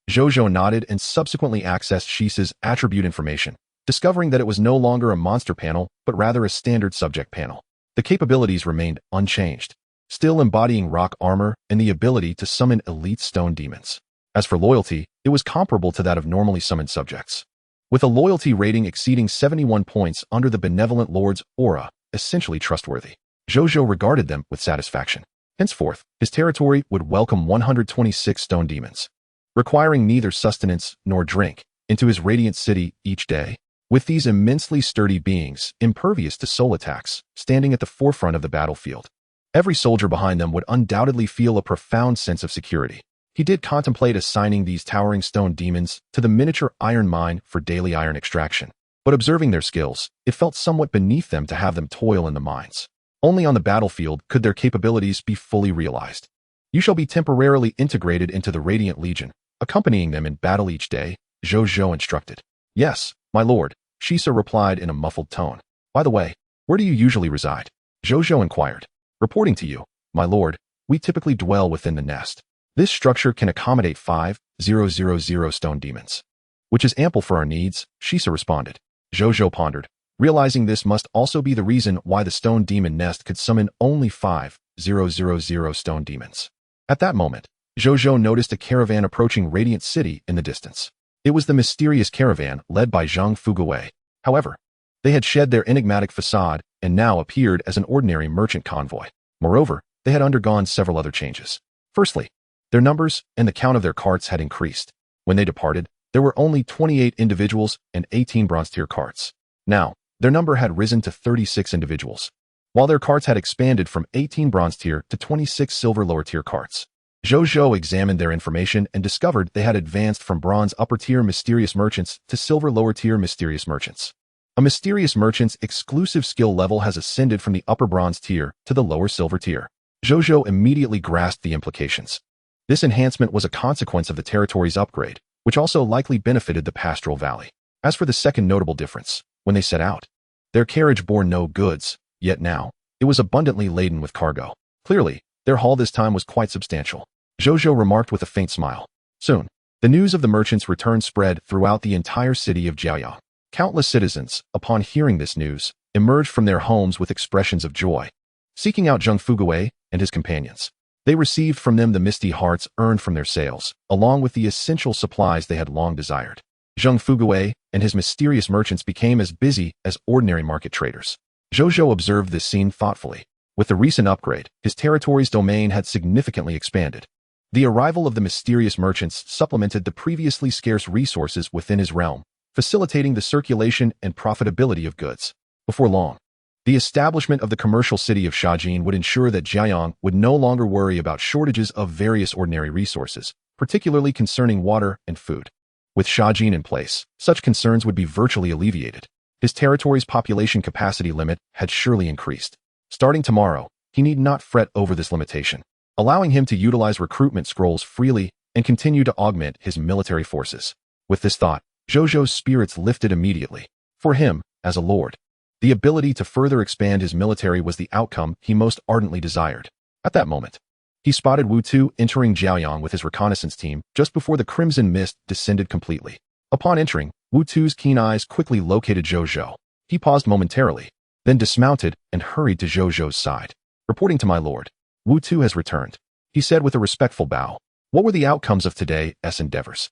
Zhou Zhou nodded and subsequently accessed Shisa's attribute information, discovering that it was no longer a monster panel, but rather a standard subject panel. The capabilities remained unchanged, still embodying rock armor and the ability to summon elite stone demons. As for loyalty, it was comparable to that of normally summoned subjects, with a loyalty rating exceeding 71 points under the Benevolent Lord's aura, essentially trustworthy. Zhou Zhou regarded them with satisfaction. Henceforth, his territory would welcome 126 stone demons, requiring neither sustenance nor drink, into his radiant city each day. With these immensely sturdy beings, impervious to soul attacks, standing at the forefront of the battlefield, every soldier behind them would undoubtedly feel a profound sense of security. He did contemplate assigning these towering stone demons to the miniature iron mine for daily iron extraction, but observing their skills, it felt somewhat beneath them to have them toil in the mines. Only on the battlefield could their capabilities be fully realized. You shall be temporarily integrated into the Radiant Legion, accompanying them in battle each day, Zhou Zhou instructed. Yes, my lord, Shisa replied in a muffled tone. By the way, where do you usually reside? Zhou Zhou inquired. Reporting to you, my lord, we typically dwell within the nest. This structure can accommodate 5,000 stone demons, which is ample for our needs, Shisa responded. Zhou Zhou pondered, realizing this must also be the reason why the stone demon nest could summon only 5,000 stone demons. At that moment, Zhou Zhou noticed a caravan approaching Radiant City in the distance. It was the mysterious caravan led by Zhang Fuguwei. However, they had shed their enigmatic facade and now appeared as an ordinary merchant convoy. Moreover, they had undergone several other changes. Firstly, their numbers and the count of their carts had increased. When they departed, there were only 28 individuals and 18 bronze-tier carts. Now, their number had risen to 36 individuals, while their carts had expanded from 18 bronze-tier to 26 silver lower-tier carts. Zhou Zhou examined their information and discovered they had advanced from bronze upper-tier mysterious merchants to silver lower-tier mysterious merchants. A mysterious merchant's exclusive skill level has ascended from the upper bronze tier to the lower silver tier. Zhou Zhou immediately grasped the implications. This enhancement was a consequence of the territory's upgrade, which also likely benefited the pastoral valley. As for the second notable difference, when they set out, their carriage bore no goods, yet now, it was abundantly laden with cargo. Clearly, their haul this time was quite substantial. Zhou Zhou remarked with a faint smile. Soon, the news of the merchant's return spread throughout the entire city of Jiaoyang. Countless citizens, upon hearing this news, emerged from their homes with expressions of joy, seeking out Zhang Fuguwei and his companions. They received from them the misty hearts earned from their sales, along with the essential supplies they had long desired. Zhang Fuguwei and his mysterious merchants became as busy as ordinary market traders. Zhou Zhou observed this scene thoughtfully. With the recent upgrade, his territory's domain had significantly expanded. The arrival of the mysterious merchants supplemented the previously scarce resources within his realm, facilitating the circulation and profitability of goods. Before long, the establishment of the commercial city of Shajin would ensure that Jiaoyang would no longer worry about shortages of various ordinary resources, particularly concerning water and food. With Shajin in place, such concerns would be virtually alleviated. His territory's population capacity limit had surely increased. Starting tomorrow, he need not fret over this limitation, allowing him to utilize recruitment scrolls freely and continue to augment his military forces. With this thought, Zhou Zhou's spirits lifted immediately. For him, as a lord, the ability to further expand his military was the outcome he most ardently desired. At that moment, he spotted Wu Tu entering Jiaoyang with his reconnaissance team just before the crimson mist descended completely. Upon entering, Wu Tu's keen eyes quickly located Zhou Zhou. He paused momentarily, then dismounted and hurried to Zhou Zhou's side. Reporting to my lord, Wu Tu has returned, he said with a respectful bow. What were the outcomes of today's endeavors?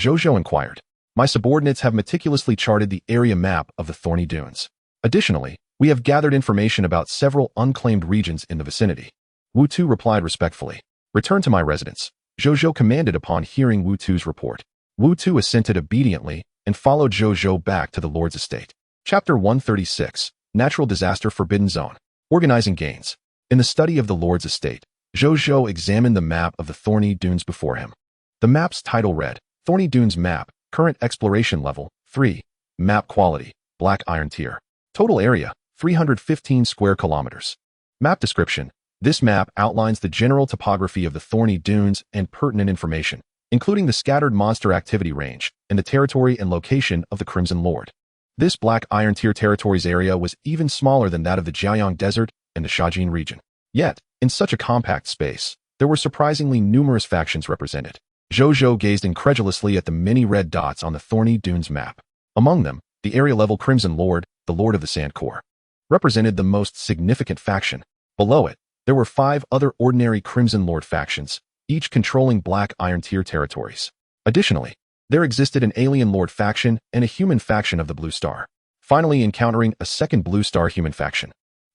Zhou Zhou inquired. My subordinates have meticulously charted the area map of the Thorny Dunes. Additionally, we have gathered information about several unclaimed regions in the vicinity. Wu Tu replied respectfully. Return to my residence, Zhou Zhou commanded upon hearing Wu Tu's report. Wu Tu assented obediently and followed Zhou Zhou back to the Lord's estate. Chapter 136, Natural Disaster Forbidden Zone. Organizing Gains. In the study of the Lord's estate, Zhou Zhou examined the map of the Thorny Dunes before him. The map's title read, Thorny Dunes Map, Current Exploration Level, 3. Map Quality, Black Iron Tier. Total Area, 315 square kilometers. Map Description. This map outlines the general topography of the Thorny Dunes and pertinent information, including the scattered monster activity range and the territory and location of the Crimson Lord. This Black Iron Tier territory's area was even smaller than that of the Jiaoyang Desert and the Shajin region. Yet, in such a compact space, there were surprisingly numerous factions represented. Zhou Zhou gazed incredulously at the many red dots on the Thorny Dunes map. Among them, the area-level Crimson Lord, the Lord of the Sand Core, represented the most significant faction. Below it, there were 5 other ordinary Crimson Lord factions, each controlling Black Iron Tier territories. Additionally, there existed an Alien Lord faction and a human faction of the Blue Star, finally encountering a second Blue Star human faction.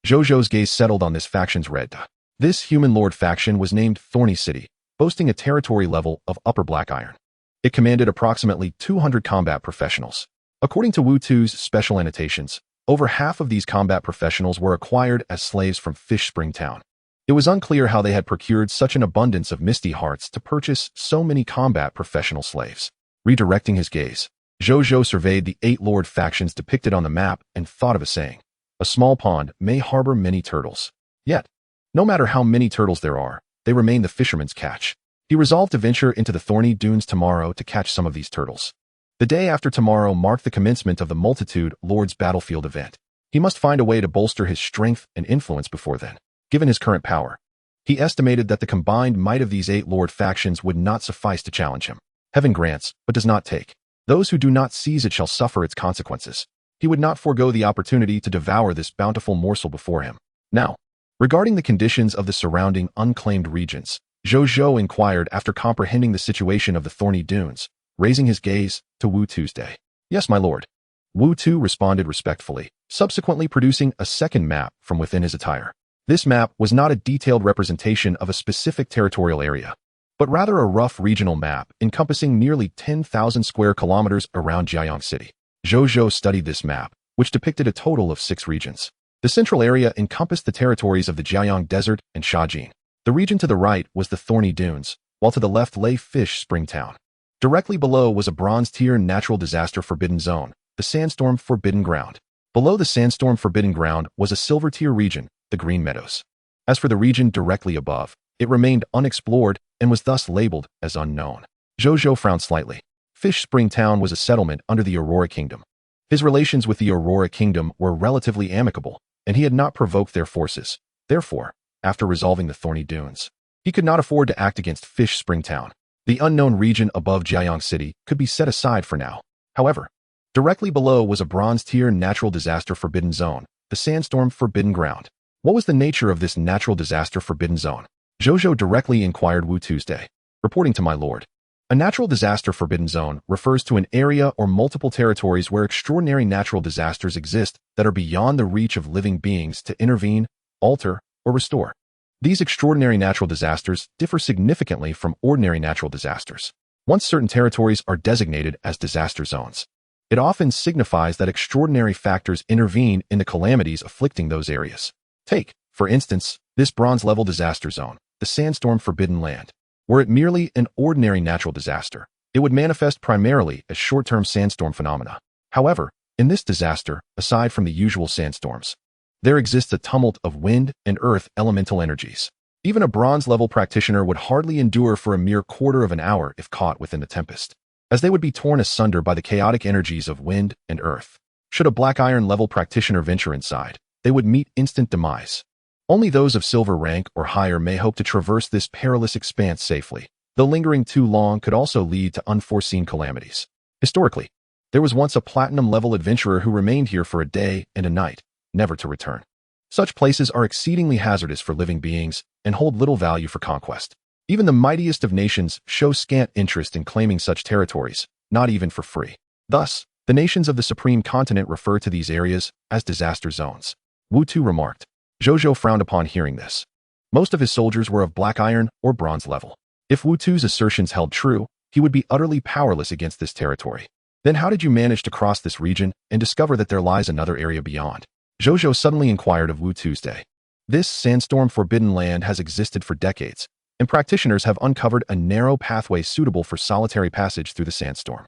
Zhou Zhou's gaze settled on this faction's red dot. This human lord faction was named Thorny City, boasting a territory level of Upper Black Iron. It commanded approximately 200 combat professionals. According to Wu Tu's special annotations, over half of these combat professionals were acquired as slaves from Fish Spring Town. It was unclear how they had procured such an abundance of misty hearts to purchase so many combat professional slaves. Redirecting his gaze, Zhou Zhou surveyed the 8 lord factions depicted on the map and thought of a saying. A small pond may harbor many turtles. Yet, no matter how many turtles there are, they remain the fisherman's catch. He resolved to venture into the thorny dunes tomorrow to catch some of these turtles. The day after tomorrow marked the commencement of the Multitude Lord's Battlefield event. He must find a way to bolster his strength and influence before then. Given his current power, he estimated that the combined might of these 8 lord factions would not suffice to challenge him. Heaven grants, but does not take. Those who do not seize it shall suffer its consequences. He would not forego the opportunity to devour this bountiful morsel before him. Now, regarding the conditions of the surrounding unclaimed regions, Zhou Zhou inquired after comprehending the situation of the thorny dunes, raising his gaze to Wu Tuesday. Yes, my lord. Wu Tu responded respectfully, subsequently producing a second map from within his attire. This map was not a detailed representation of a specific territorial area, but rather a rough regional map encompassing nearly 10,000 square kilometers around Jiayang City. Zhou Zhou studied this map, which depicted a total of 6 regions. The central area encompassed the territories of the Jiayang Desert and Shajin. The region to the right was the Thorny Dunes, while to the left lay Fish Spring Town. Directly below was a bronze-tier natural disaster forbidden zone, the Sandstorm Forbidden Ground. Below the Sandstorm Forbidden Ground was a silver-tier region, the Green Meadows. As for the region directly above, it remained unexplored and was thus labeled as unknown. Zhou Zhou frowned slightly. Fish Spring Town was a settlement under the Aurora Kingdom. His relations with the Aurora Kingdom were relatively amicable, and he had not provoked their forces. Therefore, after resolving the Thorny Dunes, he could not afford to act against Fish Spring Town. The unknown region above Jiayang City could be set aside for now. However, directly below was a bronze-tier natural disaster forbidden zone, the Sandstorm Forbidden Ground. What was the nature of this natural disaster forbidden zone? Zhou Zhou directly inquired Wu Tuesday. Reporting to my lord. A natural disaster forbidden zone refers to an area or multiple territories where extraordinary natural disasters exist that are beyond the reach of living beings to intervene, alter, or restore. These extraordinary natural disasters differ significantly from ordinary natural disasters. Once certain territories are designated as disaster zones, it often signifies that extraordinary factors intervene in the calamities afflicting those areas. Take, for instance, this bronze-level disaster zone, the Sandstorm Forbidden Land. Were it merely an ordinary natural disaster, it would manifest primarily as short-term sandstorm phenomena. However, in this disaster, aside from the usual sandstorms, there exists a tumult of wind and earth elemental energies. Even a bronze-level practitioner would hardly endure for a mere quarter of an hour if caught within the tempest, as they would be torn asunder by the chaotic energies of wind and earth. Should a black iron-level practitioner venture inside, they would meet instant demise. Only those of silver rank or higher may hope to traverse this perilous expanse safely, though lingering too long could also lead to unforeseen calamities. Historically, there was once a platinum-level adventurer who remained here for a day and a night, never to return. Such places are exceedingly hazardous for living beings and hold little value for conquest. Even the mightiest of nations show scant interest in claiming such territories, not even for free. Thus, the nations of the Supreme Continent refer to these areas as disaster zones. Wu Tu remarked. Zhou Zhou frowned upon hearing this. Most of his soldiers were of black iron or bronze level. If Wu Tu's assertions held true, he would be utterly powerless against this territory. Then how did you manage to cross this region and discover that there lies another area beyond? Zhou Zhou suddenly inquired of Wu Tuesday. This Sandstorm Forbidden Land has existed for decades, and practitioners have uncovered a narrow pathway suitable for solitary passage through the sandstorm.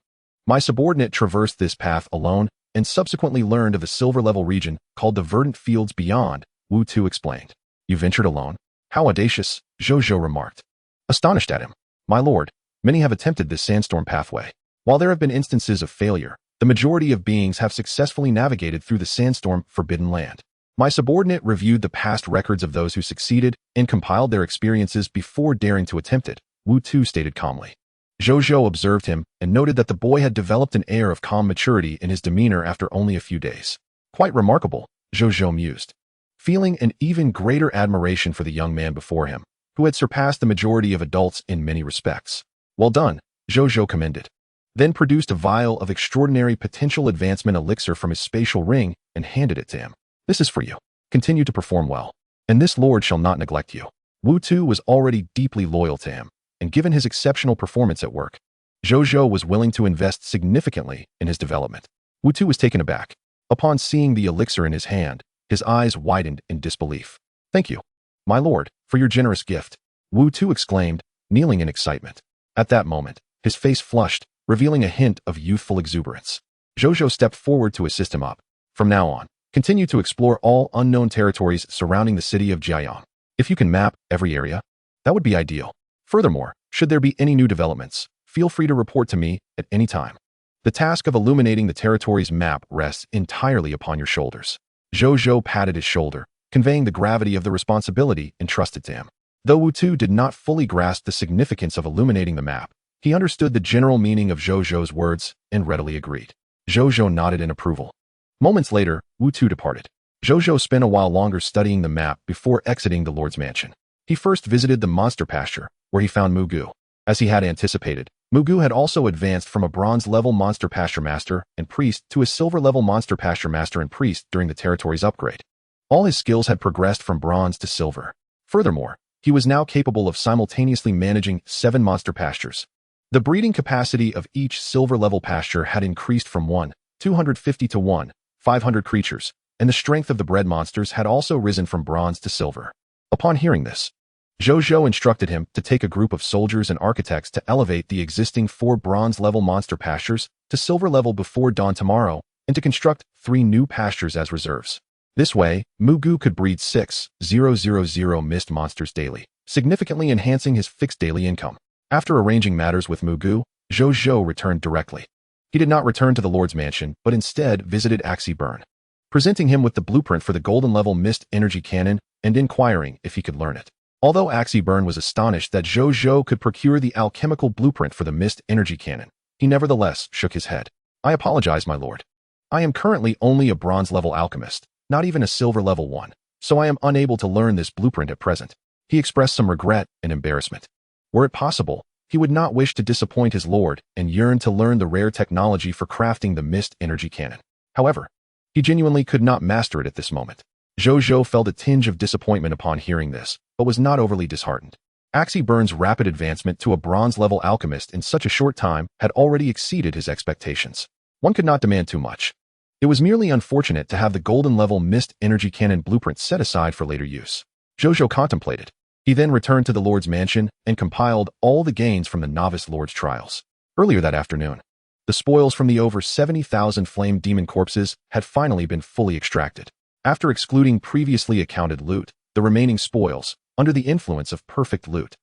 My subordinate traversed this path alone and subsequently learned of the silver-level region called the Verdant Fields Beyond, Wu Tu explained. You ventured alone? How audacious, Zhou Zhou remarked. Astonished at him. My lord, many have attempted this sandstorm pathway. While there have been instances of failure, the majority of beings have successfully navigated through the Sandstorm Forbidden Land. My subordinate reviewed the past records of those who succeeded and compiled their experiences before daring to attempt it, Wu Tu stated calmly. Zhou Zhou observed him and noted that the boy had developed an air of calm maturity in his demeanor after only a few days. Quite remarkable, Zhou Zhou mused, feeling an even greater admiration for the young man before him, who had surpassed the majority of adults in many respects. Well done, Zhou Zhou commended, then produced a vial of extraordinary potential advancement elixir from his spatial ring and handed it to him. This is for you. Continue to perform well, and this lord shall not neglect you. Wu Tu was already deeply loyal to him, and given his exceptional performance at work, Zhou Zhou was willing to invest significantly in his development. Wu Tu was taken aback. Upon seeing the elixir in his hand, his eyes widened in disbelief. Thank you. "My lord, for your generous gift," Wu Tu exclaimed, kneeling in excitement. At that moment, his face flushed, revealing a hint of youthful exuberance. Zhou Zhou stepped forward to assist him up. "From now on, continue to explore all unknown territories surrounding the city of Jiayang. If you can map every area, that would be ideal. Furthermore, should there be any new developments, feel free to report to me at any time. The task of illuminating the territory's map rests entirely upon your shoulders." Zhou Zhou patted his shoulder, conveying the gravity of the responsibility entrusted to him. Though Wu Tu did not fully grasp the significance of illuminating the map, he understood the general meaning of Zhou Zhou's words and readily agreed. Zhou Zhou nodded in approval. Moments later, Wu Tu departed. Zhou Zhou spent a while longer studying the map before exiting the Lord's mansion. He first visited the monster pasture, where he found Mugu. As he had anticipated, Mugu had also advanced from a bronze-level monster pasture master and priest to a silver-level monster pasture master and priest during the territory's upgrade. All his skills had progressed from bronze to silver. Furthermore, he was now capable of simultaneously managing 7 monster pastures. The breeding capacity of each silver-level pasture had increased from 1,250 to 1,500 creatures, and the strength of the bred monsters had also risen from bronze to silver. Upon hearing this, Zhou Zhou instructed him to take a group of soldiers and architects to elevate the existing 4 bronze-level monster pastures to silver level before dawn tomorrow, and to construct 3 new pastures as reserves. This way, Mugu could breed 6,000 mist monsters daily, significantly enhancing his fixed daily income. After arranging matters with Mugu, Zhou Zhou returned directly. He did not return to the Lord's mansion, but instead visited Axie Burn, presenting him with the blueprint for the golden-level mist energy cannon and inquiring if he could learn it. Although Axie Burn was astonished that Zhou Zhou could procure the alchemical blueprint for the mist energy cannon, he nevertheless shook his head. "I apologize, my lord. I am currently only a bronze-level alchemist, not even a silver-level one, so I am unable to learn this blueprint at present." He expressed some regret and embarrassment. Were it possible, he would not wish to disappoint his lord and yearned to learn the rare technology for crafting the mist energy cannon. However, he genuinely could not master it at this moment. Zhou Zhou felt a tinge of disappointment upon hearing this, but was not overly disheartened. Axie Burn's rapid advancement to a bronze-level alchemist in such a short time had already exceeded his expectations. One could not demand too much. It was merely unfortunate to have the golden-level mist energy cannon blueprint set aside for later use. Zhou Zhou contemplated. He then returned to the Lord's mansion and compiled all the gains from the novice Lord's trials. Earlier that afternoon, the spoils from the over 70,000 flame demon corpses had finally been fully extracted. After excluding previously accounted loot, the remaining spoils, under the influence of perfect loot,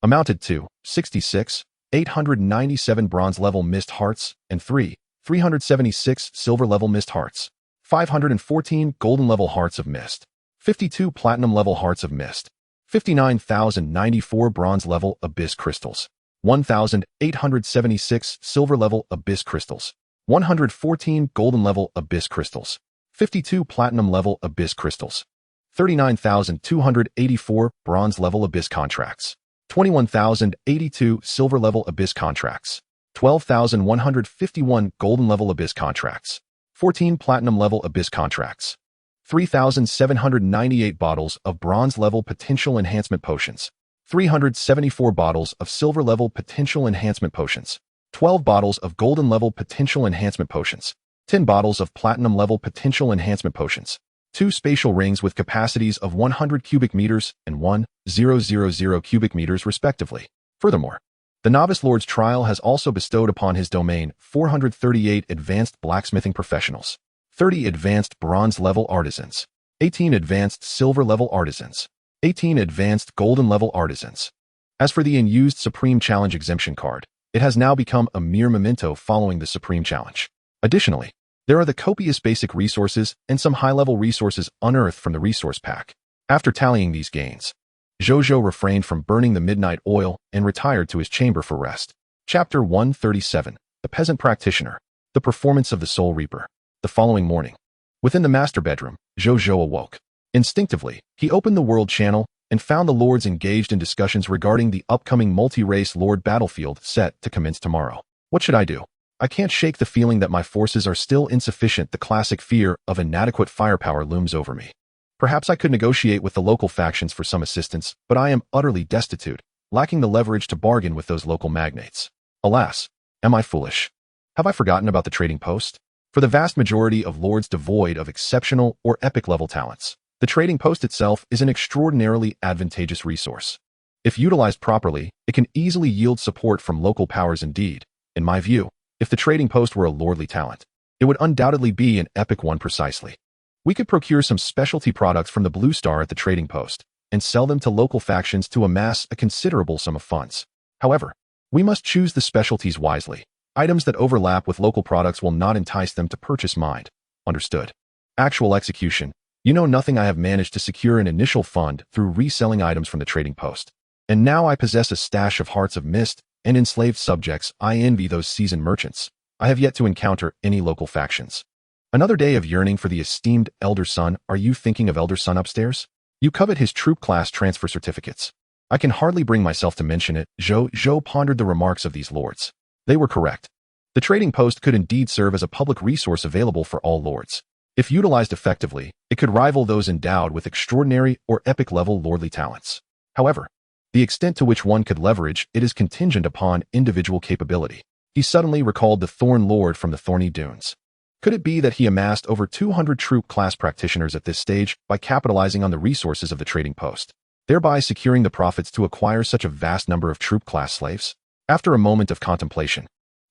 amounted to 66,897 bronze-level mist hearts and 376 silver-level mist hearts, 514 golden-level hearts of mist, 52 platinum-level hearts of mist, 59,094 bronze-level abyss crystals, 1,876 silver-level abyss crystals, 114 golden-level abyss crystals, 52 platinum-level abyss crystals, 39,284 bronze-level abyss contracts, 21,082 silver-level abyss contracts, 12,151 golden-level abyss contracts, 14 platinum-level abyss contracts, 3,798 bottles of bronze-level potential enhancement potions, 374 bottles of silver-level potential enhancement potions, 12 bottles of golden-level potential enhancement potions, 10 bottles of platinum-level potential enhancement potions, 2 spatial rings with capacities of 100 cubic meters and 1,000 cubic meters respectively. Furthermore, the Novice Lord's Trial has also bestowed upon his domain 438 advanced blacksmithing professionals, 30 advanced bronze-level artisans, 18 advanced silver-level artisans, 18 advanced golden-level artisans. As for the unused Supreme Challenge exemption card, it has now become a mere memento following the Supreme Challenge. Additionally, there are the copious basic resources and some high-level resources unearthed from the resource pack. After tallying these gains, Zhou Zhou refrained from burning the midnight oil and retired to his chamber for rest. Chapter 137, The Peasant Practitioner, The Performance of the Soul Reaper. The following morning, within the master bedroom, Zhou Zhou awoke. Instinctively, he opened the world channel and found the lords engaged in discussions regarding the upcoming multi-race lord battlefield set to commence tomorrow. What should I do? I can't shake the feeling that my forces are still insufficient. The classic fear of inadequate firepower looms over me. Perhaps I could negotiate with the local factions for some assistance, but I am utterly destitute, lacking the leverage to bargain with those local magnates. Alas, am I foolish? Have I forgotten about the trading post? For the vast majority of lords devoid of exceptional or epic level talents, The trading post itself is an extraordinarily advantageous resource. If utilized properly, it can easily yield support from local powers indeed. In my view, if the trading post were a lordly talent, it would undoubtedly be an epic one precisely. We could procure some specialty products from the Blue Star at the trading post and sell them to local factions to amass a considerable sum of funds. However, we must choose the specialties wisely. Items that overlap with local products will not entice them to purchase mine. Understood. Actual execution. You know nothing. I have managed to secure an initial fund through reselling items from the trading post. And now I possess a stash of hearts of mist and enslaved subjects. I envy those seasoned merchants. I have yet to encounter any local factions. Another day of yearning for the esteemed Elder Sun. Are you thinking of Elder Sun upstairs? You covet his troop class transfer certificates. I can hardly bring myself to mention it. Zhou Zhou pondered the remarks of these lords. They were correct. The trading post could indeed serve as a public resource available for all lords. If utilized effectively, it could rival those endowed with extraordinary or epic-level lordly talents. However, the extent to which one could leverage it is contingent upon individual capability. He suddenly recalled the Thorn Lord from the Thorny Dunes. Could it be that he amassed over 200 troop class practitioners at this stage by capitalizing on the resources of the trading post, thereby securing the profits to acquire such a vast number of troop class slaves? After a moment of contemplation,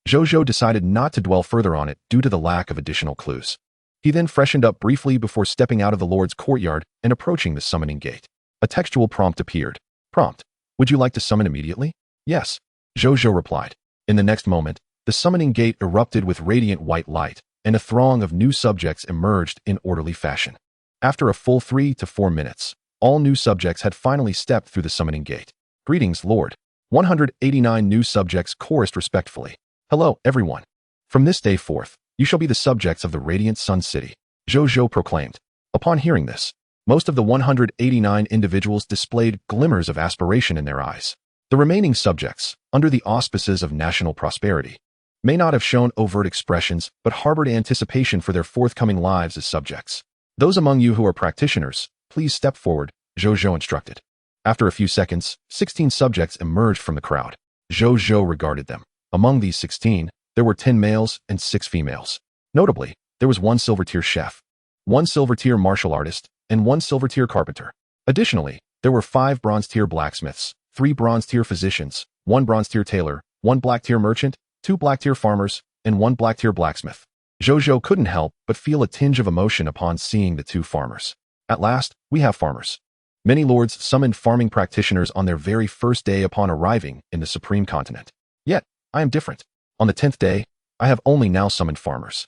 Zhou Zhou decided not to dwell further on it due to the lack of additional clues. He then freshened up briefly before stepping out of the Lord's courtyard and approaching the summoning gate. A textual prompt appeared. Prompt. Would you like to summon immediately? Yes, Zhou Zhou replied. In the next moment, the summoning gate erupted with radiant white light, and a throng of new subjects emerged in orderly fashion. After a full 3 to 4 minutes, all new subjects had finally stepped through the summoning gate. Greetings, Lord. 189 new subjects chorused respectfully. Hello, everyone. From this day forth, you shall be the subjects of the Radiant Sun City, Zhou Zhou proclaimed. Upon hearing this, most of the 189 individuals displayed glimmers of aspiration in their eyes. The remaining subjects, under the auspices of national prosperity, may not have shown overt expressions but harbored anticipation for their forthcoming lives as subjects. Those among you who are practitioners, please step forward, Zhou Zhou instructed. After a few seconds, 16 subjects emerged from the crowd. Zhou Zhou regarded them. Among these 16, there were 10 males and 6 females. Notably, there was 1 silver-tier chef, 1 silver-tier martial artist, and 1 silver-tier carpenter. Additionally, there were 5 bronze-tier blacksmiths, 3 bronze-tier physicians, 1 bronze-tier tailor, 1 black-tier merchant, 2 black-tier farmers, and 1 black-tier blacksmith. Zhou Zhou couldn't help but feel a tinge of emotion upon seeing the 2 farmers. At last, we have farmers. Many lords summoned farming practitioners on their very first day upon arriving in the Supreme Continent. Yet, I am different. On the 10th day, I have only now summoned farmers.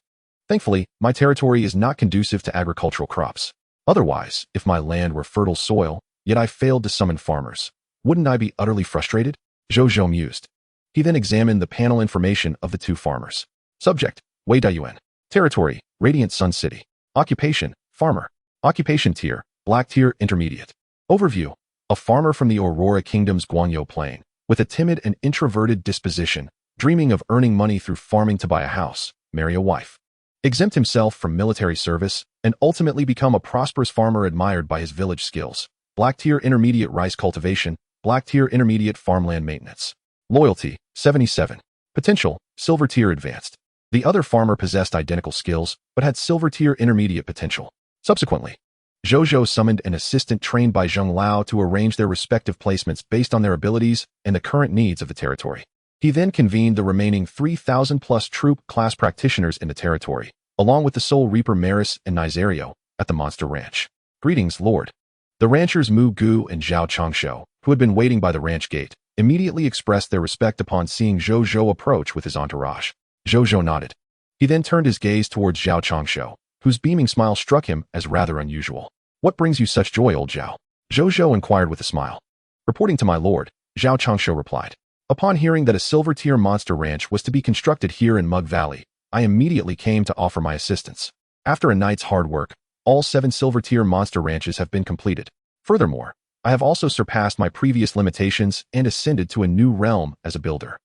Thankfully, my territory is not conducive to agricultural crops. Otherwise, if my land were fertile soil, yet I failed to summon farmers, wouldn't I be utterly frustrated? Zhou Zhou mused. He then examined the panel information of the 2 farmers. Subject, Wei Daiyuan. Territory, Radiant Sun City. Occupation, farmer. Occupation tier, black tier intermediate. Overview, a farmer from the Aurora Kingdom's Guanyu Plain, with a timid and introverted disposition, dreaming of earning money through farming to buy a house, marry a wife, exempt himself from military service, and ultimately become a prosperous farmer admired by his village skills. Black tier intermediate rice cultivation, black tier intermediate farmland maintenance. Loyalty, 77. Potential, silver tier advanced. The other farmer possessed identical skills, but had silver tier intermediate potential. Subsequently, Zhou Zhou summoned an assistant trained by Zheng Lao to arrange their respective placements based on their abilities and the current needs of the territory. He then convened the remaining 3,000-plus troop class practitioners in the territory, along with the Soul Reaper Maris and Nizario, at the Monster Ranch. Greetings, Lord. The ranchers Mu Gu and Zhao Changshou, who had been waiting by the ranch gate, immediately expressed their respect upon seeing Zhou Zhou approach with his entourage. Zhou Zhou nodded. He then turned his gaze towards Zhao Changshou, whose beaming smile struck him as rather unusual. What brings you such joy, old Zhao? Zhou Zhou inquired with a smile. Reporting to my lord, Zhao Changshou replied. Upon hearing that a silver-tier monster ranch was to be constructed here in Mug Valley, I immediately came to offer my assistance. After a night's hard work, all 7 silver-tier monster ranches have been completed. Furthermore, I have also surpassed my previous limitations and ascended to a new realm as a builder.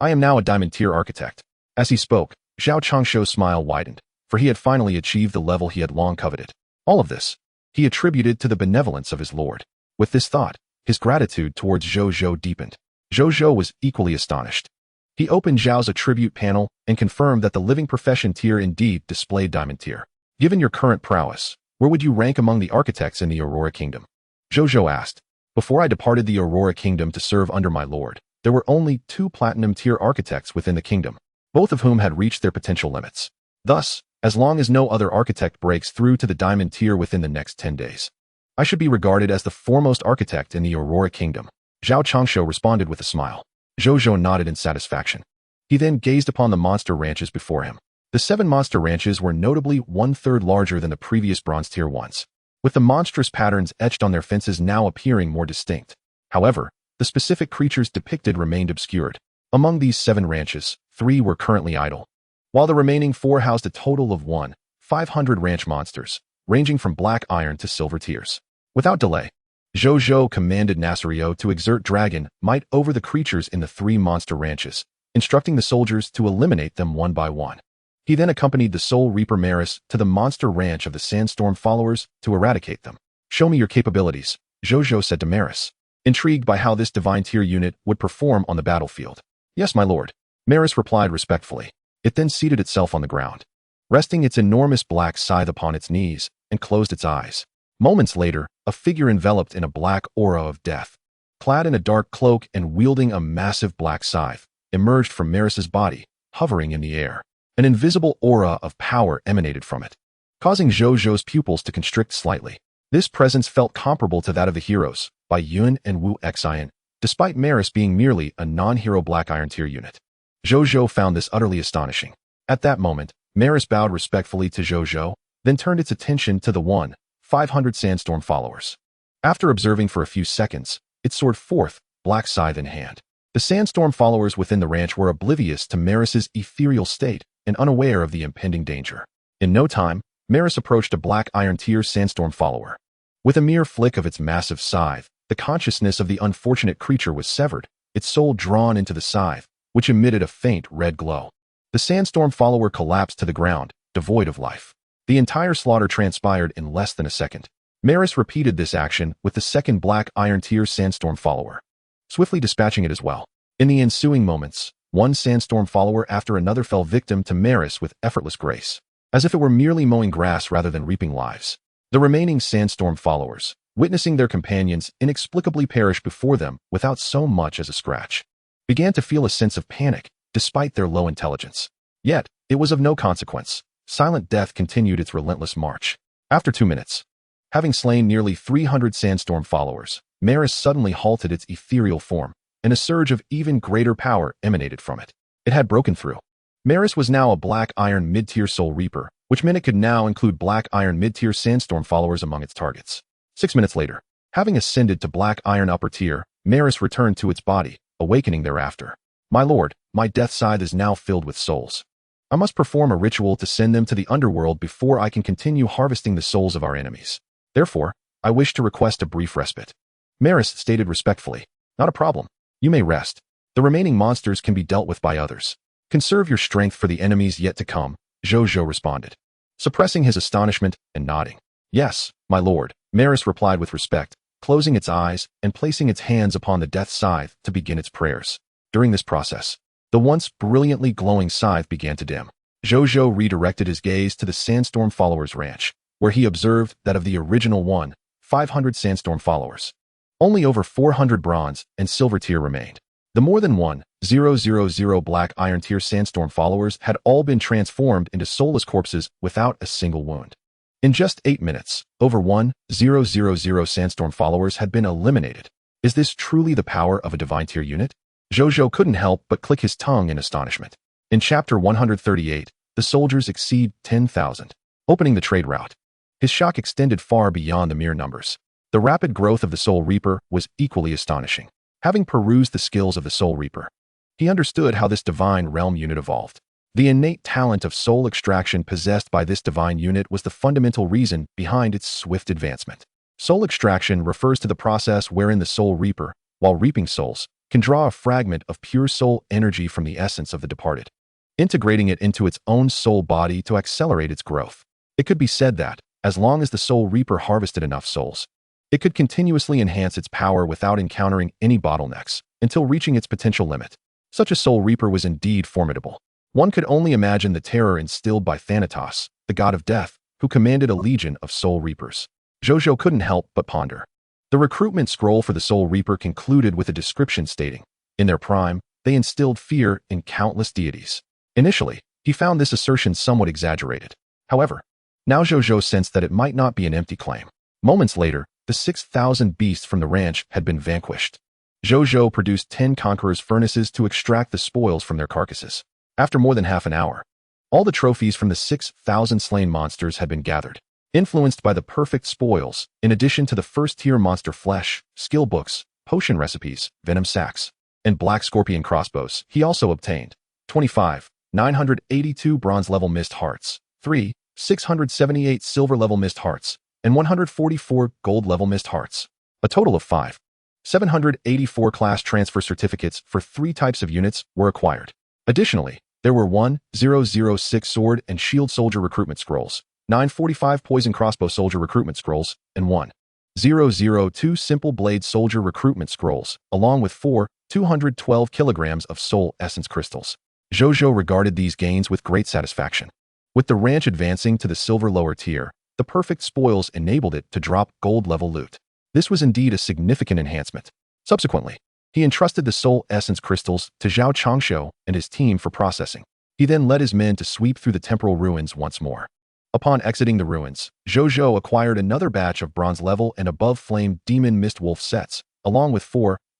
I am now a diamond-tier architect. As he spoke, Zhao Changshou's smile widened, for he had finally achieved the level he had long coveted. All of this, he attributed to the benevolence of his lord. With this thought, his gratitude towards Zhou Zhou deepened. Zhou Zhou was equally astonished. He opened Zhao's attribute panel and confirmed that the living profession tier indeed displayed diamond tier. Given your current prowess, Where would you rank among the architects in the Aurora Kingdom? Zhou Zhou asked. Before I departed the Aurora Kingdom to serve under my lord, there were only 2 platinum-tier architects within the kingdom, both of whom had reached their potential limits. Thus, as long as no other architect breaks through to the diamond tier within the next 10 days, I should be regarded as the foremost architect in the Aurora Kingdom. Zhao Changshu responded with a smile. Zhou Zhou nodded in satisfaction. He then gazed upon the monster ranches before him. The 7 monster ranches were notably 1/3 larger than the previous bronze tier ones, with the monstrous patterns etched on their fences now appearing more distinct. However, the specific creatures depicted remained obscured. Among these 7 ranches, 3 were currently idle, while the remaining 4 housed a total of 500 ranch monsters, ranging from black iron to silver tiers. Without delay, Zhou Zhou commanded Nasrio to exert dragon might over the creatures in the 3 monster ranches, instructing the soldiers to eliminate them one by one. He then accompanied the Soul Reaper Maris to the monster ranch of the Sandstorm followers to eradicate them. Show me your capabilities, Zhou Zhou said to Maris, intrigued by how this divine tier unit would perform on the battlefield. Yes, my lord, Maris replied respectfully. It then seated itself on the ground, resting its enormous black scythe upon its knees, and closed its eyes. Moments later, a figure enveloped in a black aura of death, clad in a dark cloak and wielding a massive black scythe, emerged from Maris's body, hovering in the air. An invisible aura of power emanated from it, causing Zhou Zhou's pupils to constrict slightly. This presence felt comparable to that of the heroes, by Yun and Wu Xian, despite Maris being merely a non-hero black iron tier unit. Zhou Zhou found this utterly astonishing. At that moment, Maris bowed respectfully to Zhou Zhou, then turned its attention to the 500 Sandstorm followers. After observing for a few seconds, it soared forth, black scythe in hand. The Sandstorm followers within the ranch were oblivious to Maris's ethereal state and unaware of the impending danger. In no time, Maris approached a black iron tier Sandstorm follower. With a mere flick of its massive scythe, the consciousness of the unfortunate creature was severed, its soul drawn into the scythe, which emitted a faint red glow. The Sandstorm follower collapsed to the ground, devoid of life. The entire slaughter transpired in less than a second. Maris repeated this action with the second black iron tier Sandstorm follower, swiftly dispatching it as well. In the ensuing moments, one Sandstorm follower after another fell victim to Maris with effortless grace, as if it were merely mowing grass rather than reaping lives. The remaining Sandstorm followers, witnessing their companions inexplicably perish before them without so much as a scratch, began to feel a sense of panic, despite their low intelligence. Yet, it was of no consequence. Silent death continued its relentless march. After 2 minutes, having slain nearly 300 Sandstorm followers, Maris suddenly halted its ethereal form, and a surge of even greater power emanated from it. It had broken through. Maris was now a black iron mid-tier Soul Reaper, which meant it could now include black iron mid-tier Sandstorm followers among its targets. 6 minutes later, having ascended to black iron upper tier, Maris returned to its body, awakening thereafter. My lord, my death scythe is now filled with souls. I must perform a ritual to send them to the underworld before I can continue harvesting the souls of our enemies. Therefore, I wish to request a brief respite. Maris stated respectfully. Not a problem. You may rest. The remaining monsters can be dealt with by others. Conserve your strength for the enemies yet to come, Zhou Zhou responded, suppressing his astonishment and nodding. Yes, my lord, Maris replied with respect, closing its eyes and placing its hands upon the death scythe to begin its prayers. During this process, the once brilliantly glowing scythe began to dim. Zhou Zhou redirected his gaze to the Sandstorm followers' ranch, where he observed that of the original 500 Sandstorm followers, only over 400 bronze and silver tier remained. The more than 1,000 black iron tier Sandstorm followers had all been transformed into soulless corpses without a single wound. In just 8 minutes, over 1,000 Sandstorm followers had been eliminated. Is this truly the power of a divine tier unit? Zhou Zhou couldn't help but click his tongue in astonishment. In chapter 138, the soldiers exceed 10,000, opening the trade route. His shock extended far beyond the mere numbers. The rapid growth of the Soul Reaper was equally astonishing. Having perused the skills of the Soul Reaper, he understood how this divine realm unit evolved. The innate talent of soul extraction possessed by this divine unit was the fundamental reason behind its swift advancement. Soul extraction refers to the process wherein the Soul Reaper, while reaping souls, can draw a fragment of pure soul energy from the essence of the departed, integrating it into its own soul body to accelerate its growth. It could be said that, as long as the Soul Reaper harvested enough souls, it could continuously enhance its power without encountering any bottlenecks, until reaching its potential limit. Such a Soul Reaper was indeed formidable. One could only imagine the terror instilled by Thanatos, the god of death, who commanded a legion of soul reapers. Zhou Zhou couldn't help but ponder. The recruitment scroll for the soul reaper concluded with a description stating, in their prime, they instilled fear in countless deities. Initially, he found this assertion somewhat exaggerated. However, now Zhou Zhou sensed that it might not be an empty claim. Moments later, the 6,000 beasts from the ranch had been vanquished. Zhou Zhou produced 10 conquerors' furnaces to extract the spoils from their carcasses. After more than half an hour, all the trophies from the 6,000 slain monsters had been gathered. Influenced by the perfect spoils, in addition to the first-tier monster flesh, skill books, potion recipes, venom sacs, and black scorpion crossbows, he also obtained 25, 982 bronze-level mist hearts, 3, 678 silver-level mist hearts, and 144 gold-level mist hearts. A total of 5, 784 class transfer certificates for 3 types of units were acquired. Additionally, there were 1,006 sword and shield soldier recruitment scrolls, 945 poison crossbow soldier recruitment scrolls, and 1,002 simple blade soldier recruitment scrolls, along with 212 kilograms of soul essence crystals. Zhou Zhou regarded these gains with great satisfaction. With the ranch advancing to the silver lower tier, the perfect spoils enabled it to drop gold-level loot. This was indeed a significant enhancement. Subsequently, he entrusted the soul essence crystals to Zhao Changshou and his team for processing. He then led his men to sweep through the temporal ruins once more. Upon exiting the ruins, Zhou Zhou acquired another batch of bronze-level and above flame demon mist wolf sets, along with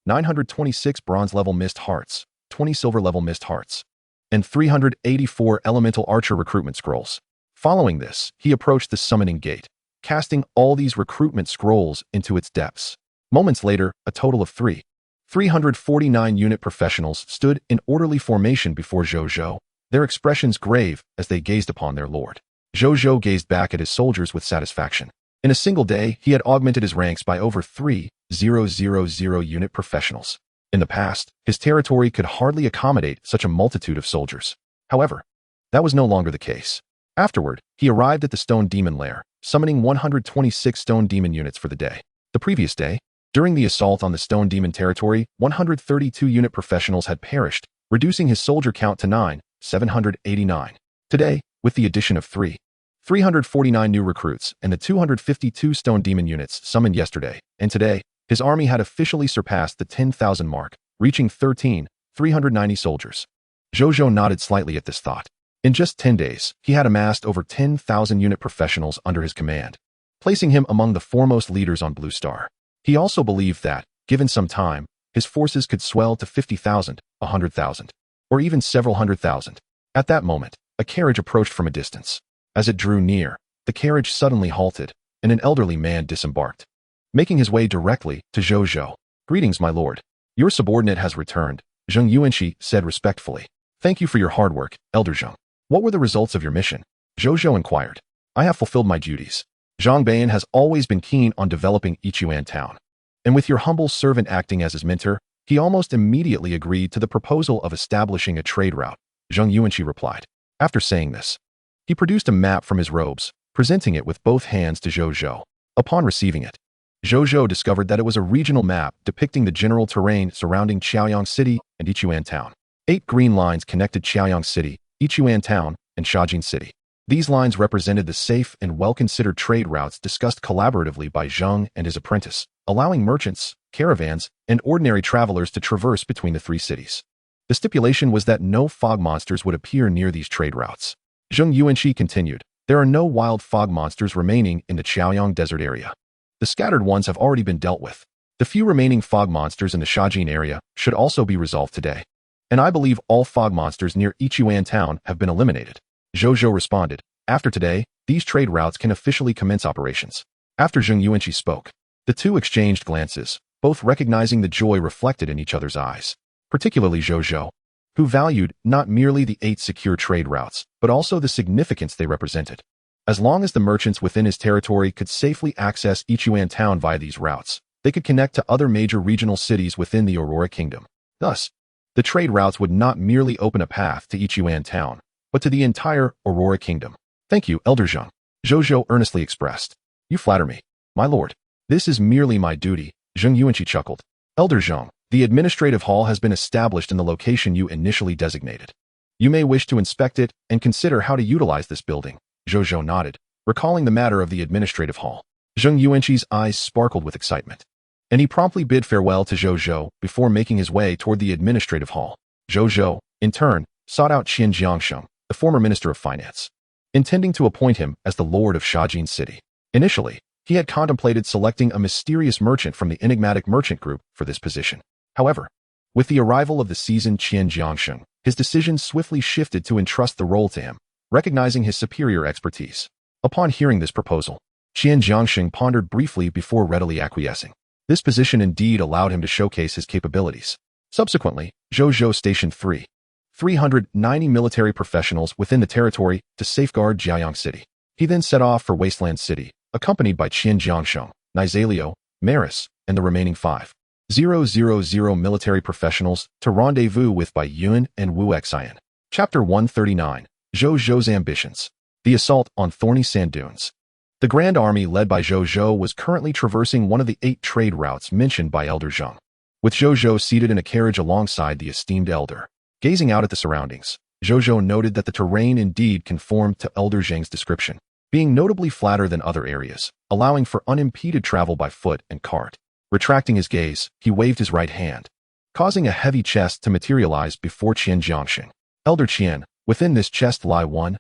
926 bronze-level mist hearts, 20 silver-level mist hearts, and 384 elemental archer recruitment scrolls. Following this, he approached the summoning gate, casting all these recruitment scrolls into its depths. Moments later, a total of 349 unit professionals stood in orderly formation before Zhou Zhou, their expressions grave as they gazed upon their lord. Zhou Zhou gazed back at his soldiers with satisfaction. In a single day, he had augmented his ranks by over 3,000 unit professionals. In the past, his territory could hardly accommodate such a multitude of soldiers. However, that was no longer the case. Afterward, he arrived at the Stone Demon Lair, summoning 126 Stone Demon units for the day. The previous day, during the assault on the Stone Demon territory, 132 unit professionals had perished, reducing his soldier count to 9,789. Today, with the addition of 349 new recruits and the 252 Stone Demon units summoned yesterday and today, his army had officially surpassed the 10,000 mark, reaching 390 soldiers. Zhou Zhou nodded slightly at this thought. In just 10 days, he had amassed over 10,000 unit professionals under his command, placing him among the foremost leaders on Blue Star. He also believed that, given some time, his forces could swell to 50,000, 100,000, or even several hundred thousand. At that moment, a carriage approached from a distance. As it drew near, the carriage suddenly halted, and an elderly man disembarked, making his way directly to Zhou Zhou. "Greetings, my lord. Your subordinate has returned," Zheng Yuanqi said respectfully. "Thank you for your hard work, Elder Zheng. What were the results of your mission?" Zhou Zhou inquired. "I have fulfilled my duties. Zhang Baiyan has always been keen on developing Yichuan town. And with your humble servant acting as his mentor, he almost immediately agreed to the proposal of establishing a trade route," Zheng Yuanqi replied. After saying this, he produced a map from his robes, presenting it with both hands to Zhou Zhou. Upon receiving it, Zhou Zhou discovered that it was a regional map depicting the general terrain surrounding Chaoyang City and Yichuan Town. 8 green lines connected Chaoyang City, Yichuan Town, and Shajin City. These lines represented the safe and well-considered trade routes discussed collaboratively by Zheng and his apprentice, allowing merchants, caravans, and ordinary travelers to traverse between the 3 cities. The stipulation was that no fog monsters would appear near these trade routes. Zheng Yuanqi continued, "There are no wild fog monsters remaining in the Chaoyang Desert area. The scattered ones have already been dealt with. The few remaining fog monsters in the Shajin area should also be resolved today. And I believe all fog monsters near Yichuan Town have been eliminated." Zhou Zhou responded, "After today, these trade routes can officially commence operations." After Zheng Yuanqi spoke, the two exchanged glances, both recognizing the joy reflected in each other's eyes. Particularly Zhou Zhou, who valued not merely the 8 secure trade routes, but also the significance they represented. As long as the merchants within his territory could safely access Yichuan Town via these routes, they could connect to other major regional cities within the Aurora Kingdom. Thus, the trade routes would not merely open a path to Yichuan Town, but to the entire Aurora Kingdom. "Thank you, Elder Zheng," Zhou Zhou earnestly expressed. "You flatter me, my lord. This is merely my duty," Zheng Yuanqi chuckled. "Elder Zheng, the administrative hall has been established in the location you initially designated. You may wish to inspect it and consider how to utilize this building." Zhou Zhou nodded, recalling the matter of the administrative hall. Zheng Yuanqi's eyes sparkled with excitement, and he promptly bid farewell to Zhou Zhou before making his way toward the administrative hall. Zhou Zhou, in turn, sought out Qian Jiangsheng, the former Minister of Finance, intending to appoint him as the Lord of Shajin City. Initially, he had contemplated selecting a mysterious merchant from the enigmatic merchant group for this position. However, with the arrival of the seasoned Qian Jiangsheng, his decision swiftly shifted to entrust the role to him, recognizing his superior expertise. Upon hearing this proposal, Qian Jiangsheng pondered briefly before readily acquiescing. This position indeed allowed him to showcase his capabilities. Subsequently, Zhou Zhou stationed 390 military professionals within the territory to safeguard Jiayang City. He then set off for Wasteland City, accompanied by Qian Jiangsheng, Nizalio, Maris, and the remaining 5,000 military professionals to rendezvous with Bai Yuan and Wu Xian. Chapter 139. Zhou Zhou's Ambitions. The Assault on Thorny Sand Dunes. The Grand Army led by Zhou Zhou was currently traversing one of the 8 trade routes mentioned by Elder Zheng. With Zhou Zhou seated in a carriage alongside the esteemed elder, gazing out at the surroundings, Zhou Zhou noted that the terrain indeed conformed to Elder Zheng's description, being notably flatter than other areas, allowing for unimpeded travel by foot and cart. Retracting his gaze, he waved his right hand, causing a heavy chest to materialize before Qian Jiangsheng. Elder Qian, within this chest lie 1,000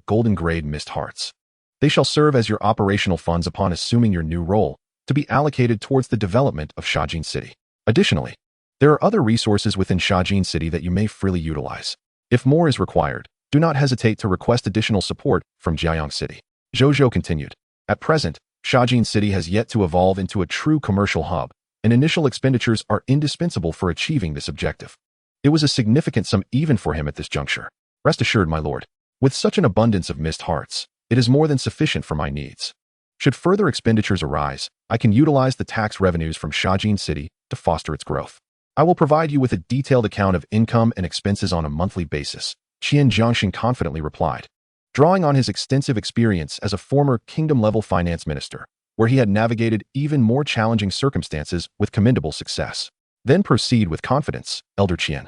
golden-grade mist hearts. They shall serve as your operational funds upon assuming your new role, to be allocated towards the development of Shajin City. Additionally, there are other resources within Shajin City that you may freely utilize. If more is required, do not hesitate to request additional support from Jiayang City. Zhou Zhou continued. At present, Shajin City has yet to evolve into a true commercial hub, and initial expenditures are indispensable for achieving this objective. It was a significant sum even for him at this juncture. Rest assured, my lord, with such an abundance of mist hearts, it is more than sufficient for my needs. Should further expenditures arise, I can utilize the tax revenues from Shajin City to foster its growth. I will provide you with a detailed account of income and expenses on a monthly basis, Qian Jiangsheng confidently replied, drawing on his extensive experience as a former kingdom-level finance minister, where he had navigated even more challenging circumstances with commendable success. Then proceed with confidence, Elder Qian.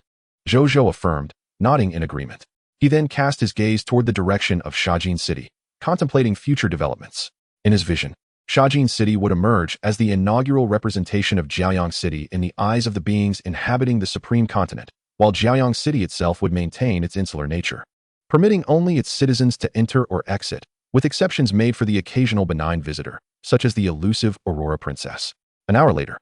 Zhou Zhou affirmed, nodding in agreement. He then cast his gaze toward the direction of Shajin City, contemplating future developments. In his vision, Shajin City would emerge as the inaugural representation of Jiayang City in the eyes of the beings inhabiting the supreme continent, while Jiayang City itself would maintain its insular nature, permitting only its citizens to enter or exit, with exceptions made for the occasional benign visitor, such as the elusive Aurora Princess. An hour later,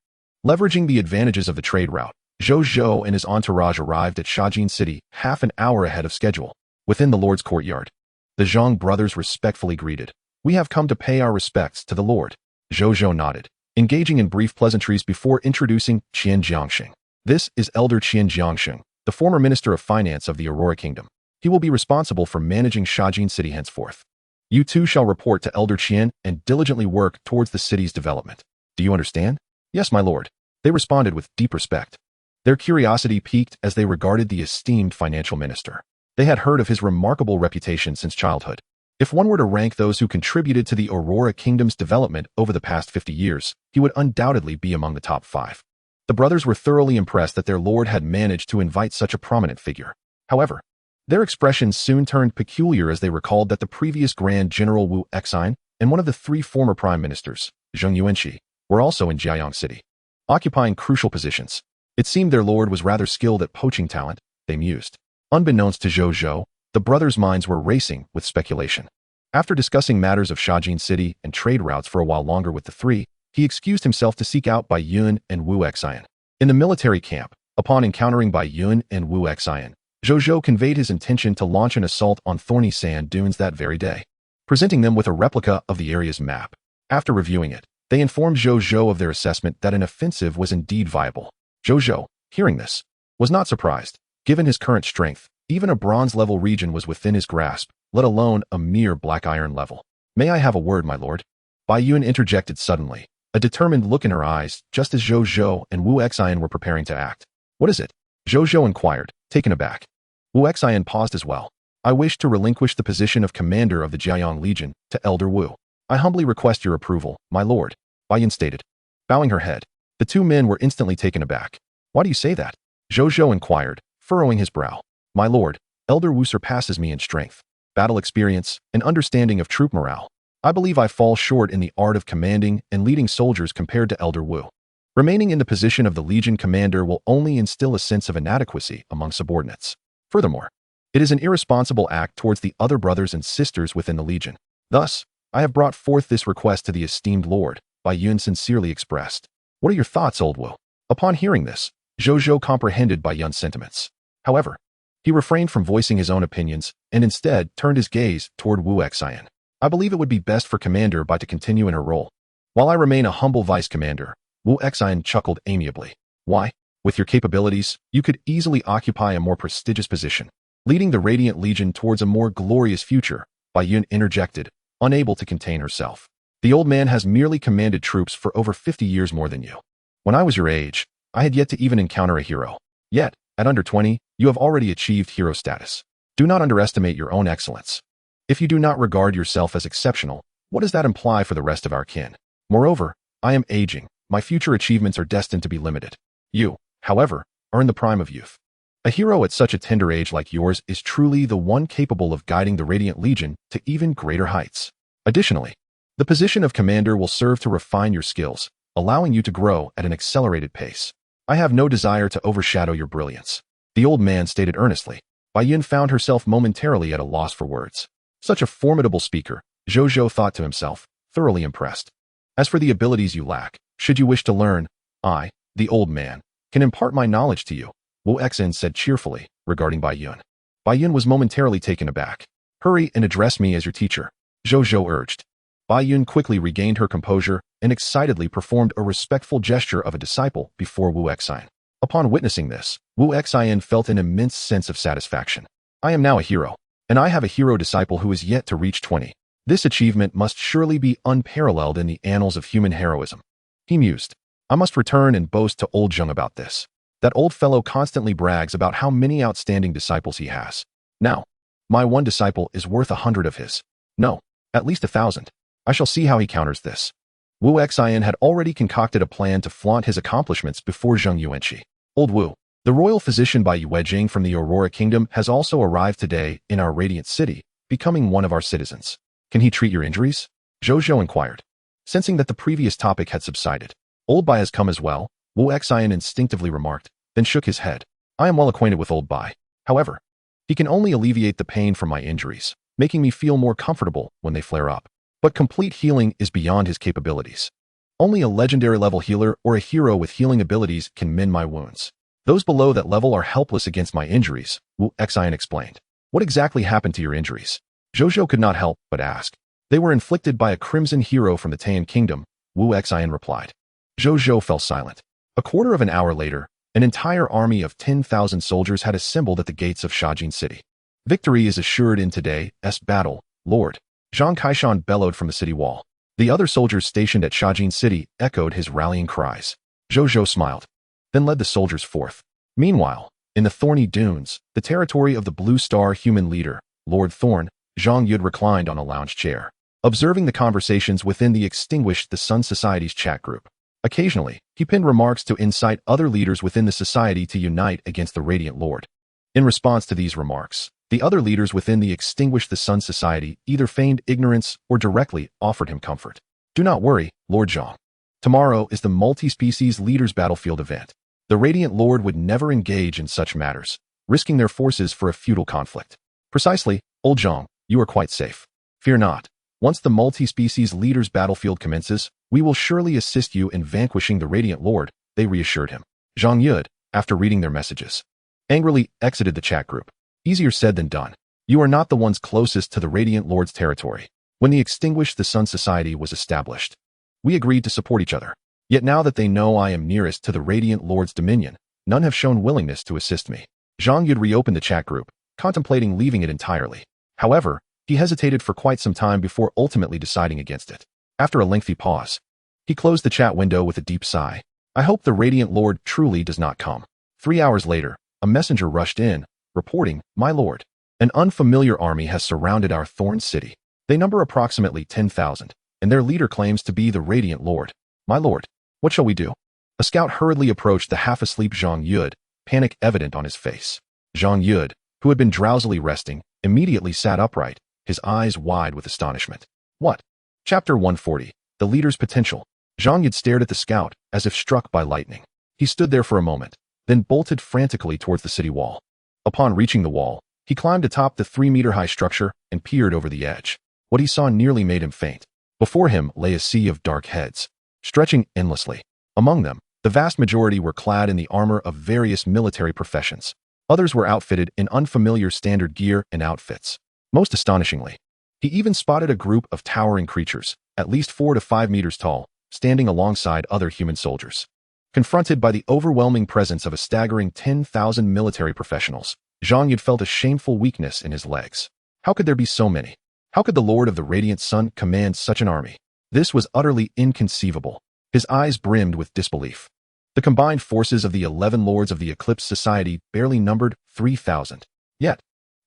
leveraging the advantages of the trade route, Zhou Zhou and his entourage arrived at Shajin City half an hour ahead of schedule. Within the Lord's courtyard, the Zhang brothers respectfully greeted. We have come to pay our respects to the Lord. Zhou Zhou nodded, engaging in brief pleasantries before introducing Qian Jiangsheng. This is Elder Qian Jiangsheng, the former Minister of Finance of the Aurora Kingdom. He will be responsible for managing Shajin City henceforth. You too shall report to Elder Qian and diligently work towards the city's development. Do you understand? Yes, my lord. They responded with deep respect. Their curiosity piqued as they regarded the esteemed financial minister. They had heard of his remarkable reputation since childhood. If one were to rank those who contributed to the Aurora Kingdom's development over the past 50 years, he would undoubtedly be among the top 5. The brothers were thoroughly impressed that their lord had managed to invite such a prominent figure. However, their expressions soon turned peculiar as they recalled that the previous Grand General Wu Xian and one of the 3 former prime ministers, Zheng Yuanqi, were also in Jiayang City, occupying crucial positions. It seemed their lord was rather skilled at poaching talent, they mused. Unbeknownst to Zhou Zhou, the brothers' minds were racing with speculation. After discussing matters of Shajin City and trade routes for a while longer with the 3, he excused himself to seek out Bai Yuan and Wu Xian. In the military camp, upon encountering Bai Yuan and Wu Xian, Zhou Zhou conveyed his intention to launch an assault on thorny sand dunes that very day, presenting them with a replica of the area's map. After reviewing it, they informed Zhou Zhou of their assessment that an offensive was indeed viable. Zhou Zhou, hearing this, was not surprised. Given his current strength, even a bronze-level region was within his grasp, let alone a mere black iron level. May I have a word, my lord? Bai Yuan interjected suddenly, a determined look in her eyes, just as Zhou Zhou and Wu Xian were preparing to act. What is it? Zhou Zhou inquired, taken aback. Wu Xian paused as well. I wish to relinquish the position of commander of the Jiayang Legion to Elder Wu. I humbly request your approval, my lord, Bai Yuan stated. Bowing her head, the 2 men were instantly taken aback. Why do you say that? Zhou Zhou inquired, furrowing his brow. My lord, Elder Wu surpasses me in strength. battle experience, and understanding of troop morale. I believe I fall short in the art of commanding and leading soldiers compared to Elder Wu. Remaining in the position of the Legion commander will only instill a sense of inadequacy among subordinates. Furthermore, it is an irresponsible act towards the other brothers and sisters within the Legion. Thus, I have brought forth this request to the esteemed Lord, Bai Yun sincerely expressed. What are your thoughts, Old Wu? Upon hearing this, Zhou Zhou comprehended Bai Yun's sentiments. However, he refrained from voicing his own opinions and instead turned his gaze toward Wu Xian. I believe it would be best for Commander Bai to continue in her role. While I remain a humble vice commander, Wu Xian chuckled amiably. Why? With your capabilities, you could easily occupy a more prestigious position, leading the Radiant Legion towards a more glorious future, Bai Yun interjected, unable to contain herself. The old man has merely commanded troops for over 50 years more than you. When I was your age, I had yet to even encounter a hero. Yet, at under 20, you have already achieved hero status. Do not underestimate your own excellence. If you do not regard yourself as exceptional, what does that imply for the rest of our kin? Moreover, I am aging. My future achievements are destined to be limited. You, however, are in the prime of youth. A hero at such a tender age like yours is truly the one capable of guiding the Radiant Legion to even greater heights. Additionally, the position of commander will serve to refine your skills, allowing you to grow at an accelerated pace. I have no desire to overshadow your brilliance, the old man stated earnestly. Bai Yun found herself momentarily at a loss for words. Such a formidable speaker, Zhou Zhou thought to himself, thoroughly impressed. As for the abilities you lack, should you wish to learn, I, the old man, can impart my knowledge to you, Wu Xian said cheerfully, regarding Bai Yun. Bai Yun was momentarily taken aback. Hurry and address me as your teacher, Zhou Zhou urged. Bai Yun quickly regained her composure and excitedly performed a respectful gesture of a disciple before Wu Xian. Upon witnessing this, Wu Xian felt an immense sense of satisfaction. I am now a hero, and I have a hero disciple who is yet to reach 20. This achievement must surely be unparalleled in the annals of human heroism. He mused. I must return and boast to old Zheng about this. That old fellow constantly brags about how many outstanding disciples he has. Now, my one disciple is worth 100 of his. No, at least 1,000. I shall see how he counters this. Wu Xian had already concocted a plan to flaunt his accomplishments before Zheng Yuanqi. Old Wu, the royal physician Bai Yuejing from the Aurora Kingdom has also arrived today in our Radiant City, becoming one of our citizens. Can he treat your injuries? Zhou Zhou inquired. Sensing that the previous topic had subsided. Old Bai has come as well, Wu Xian instinctively remarked, then shook his head. I am well acquainted with Old Bai. However, he can only alleviate the pain from my injuries, making me feel more comfortable when they flare up. But complete healing is beyond his capabilities. Only a legendary level healer or a hero with healing abilities can mend my wounds. Those below that level are helpless against my injuries, Wu Xian explained. What exactly happened to your injuries? Zhou Zhou could not help but ask. They were inflicted by a crimson hero from the Taiyan Kingdom, Wu Xian replied. Zhou Zhou fell silent. A quarter of an hour later, an entire army of 10,000 soldiers had assembled at the gates of Shajin City. Victory is assured in today's battle, Lord. Zhang Kaishan bellowed from the city wall. The other soldiers stationed at Shajin City echoed his rallying cries. Zhou Zhou smiled, then led the soldiers forth. Meanwhile, in the Thorny Dunes, the territory of the Blue Star human leader, Lord Thorn, Zhang Yud reclined on a lounge chair, observing the conversations within the Extinguished the Sun Society's chat group. Occasionally, he penned remarks to incite other leaders within the society to unite against the Radiant Lord. In response to these remarks, the other leaders within the Extinguished the Sun Society either feigned ignorance or directly offered him comfort. Do not worry, Lord Zhang. Tomorrow is the multi-species leaders battlefield event. The Radiant Lord would never engage in such matters, risking their forces for a futile conflict. Precisely, Old Zhang, you are quite safe. Fear not. Once the multi-species leaders battlefield commences, we will surely assist you in vanquishing the Radiant Lord, they reassured him. Zhang Yud, after reading their messages, angrily exited the chat group. Easier said than done. You are not the ones closest to the Radiant Lord's territory. When the Extinguished the Sun Society was established, we agreed to support each other. Yet now that they know I am nearest to the Radiant Lord's dominion, none have shown willingness to assist me. Zhang Yud reopened the chat group, contemplating leaving it entirely. However, he hesitated for quite some time before ultimately deciding against it. After a lengthy pause, he closed the chat window with a deep sigh. I hope the Radiant Lord truly does not come. 3 hours later, a messenger rushed in, reporting, My lord, an unfamiliar army has surrounded our Thorn City. They number approximately 10,000, and their leader claims to be the Radiant Lord. My lord, what shall we do? A scout hurriedly approached the half-asleep Zhang Yud, panic evident on his face. Zhang Yud, who had been drowsily resting, immediately sat upright, his eyes wide with astonishment. What? Chapter 140. The Leader's Potential. Zhang Yud stared at the scout, as if struck by lightning. He stood there for a moment, then bolted frantically towards the city wall. Upon reaching the wall, he climbed atop the 3-meter-high structure and peered over the edge. What he saw nearly made him faint. Before him lay a sea of dark heads, stretching endlessly. Among them, the vast majority were clad in the armor of various military professions. Others were outfitted in unfamiliar standard gear and outfits. Most astonishingly, he even spotted a group of towering creatures, at least 4 to 5 meters tall, standing alongside other human soldiers. Confronted by the overwhelming presence of a staggering 10,000 military professionals, Zhang Yud felt a shameful weakness in his legs. How could there be so many? How could the Lord of the Radiant Sun command such an army? This was utterly inconceivable. His eyes brimmed with disbelief. The combined forces of the 11 lords of the Eclipse Society barely numbered 3,000. Yet,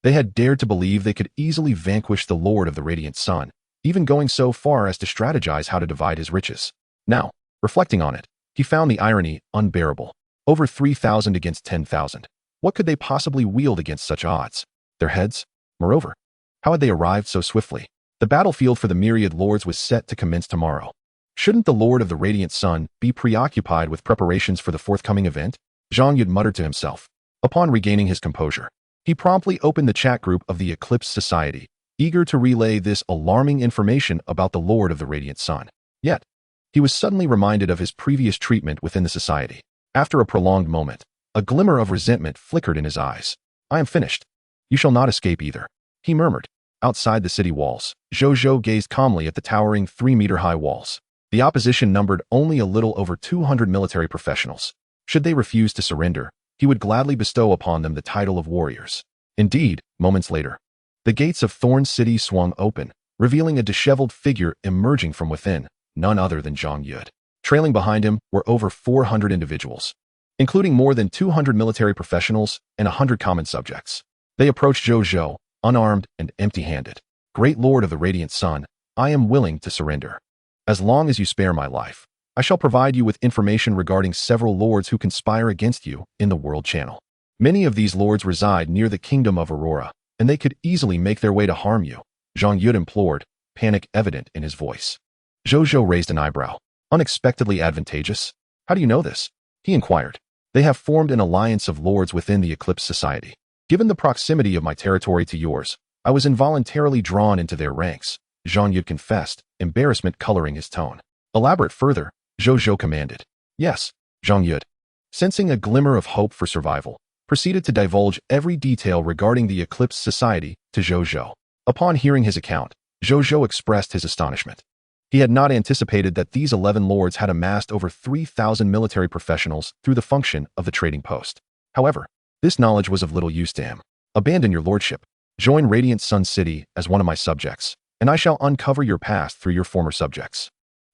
they had dared to believe they could easily vanquish the Lord of the Radiant Sun, even going so far as to strategize how to divide his riches. Now, reflecting on it, he found the irony unbearable. Over 3,000 against 10,000. What could they possibly wield against such odds? Their heads? Moreover, how had they arrived so swiftly? The battlefield for the myriad lords was set to commence tomorrow. Shouldn't the Lord of the Radiant Sun be preoccupied with preparations for the forthcoming event? Zhang Yud muttered to himself. Upon regaining his composure, he promptly opened the chat group of the Eclipse Society, eager to relay this alarming information about the Lord of the Radiant Sun. Yet, he was suddenly reminded of his previous treatment within the society. After a prolonged moment, a glimmer of resentment flickered in his eyes. I am finished. You shall not escape either, he murmured. Outside the city walls, Zhou Zhou gazed calmly at the towering 3-meter-high walls. The opposition numbered only a little over 200 military professionals. Should they refuse to surrender, he would gladly bestow upon them the title of warriors. Indeed, moments later, the gates of Thorn City swung open, revealing a disheveled figure emerging from within, none other than Zhang Yud. Trailing behind him were over 400 individuals, including more than 200 military professionals and 100 common subjects. They approached Zhou Zhou, unarmed and empty-handed. Great Lord of the Radiant Sun, I am willing to surrender. As long as you spare my life, I shall provide you with information regarding several lords who conspire against you in the World Channel. Many of these lords reside near the Kingdom of Aurora, and they could easily make their way to harm you, Zhang Yud implored, panic evident in his voice. Zhou Zhou raised an eyebrow. Unexpectedly advantageous? How do you know this? He inquired. They have formed an alliance of lords within the Eclipse Society. Given the proximity of my territory to yours, I was involuntarily drawn into their ranks, Zhang Yud confessed, embarrassment coloring his tone. Elaborate further, Zhou Zhou commanded. Yes, Zhang Yud, sensing a glimmer of hope for survival, proceeded to divulge every detail regarding the Eclipse Society to Zhou Zhou. Upon hearing his account, Zhou Zhou expressed his astonishment. He had not anticipated that these 11 lords had amassed over 3,000 military professionals through the function of the trading post. However, this knowledge was of little use to him. Abandon your lordship. Join Radiant Sun City as one of my subjects, and I shall uncover your past through your former subjects.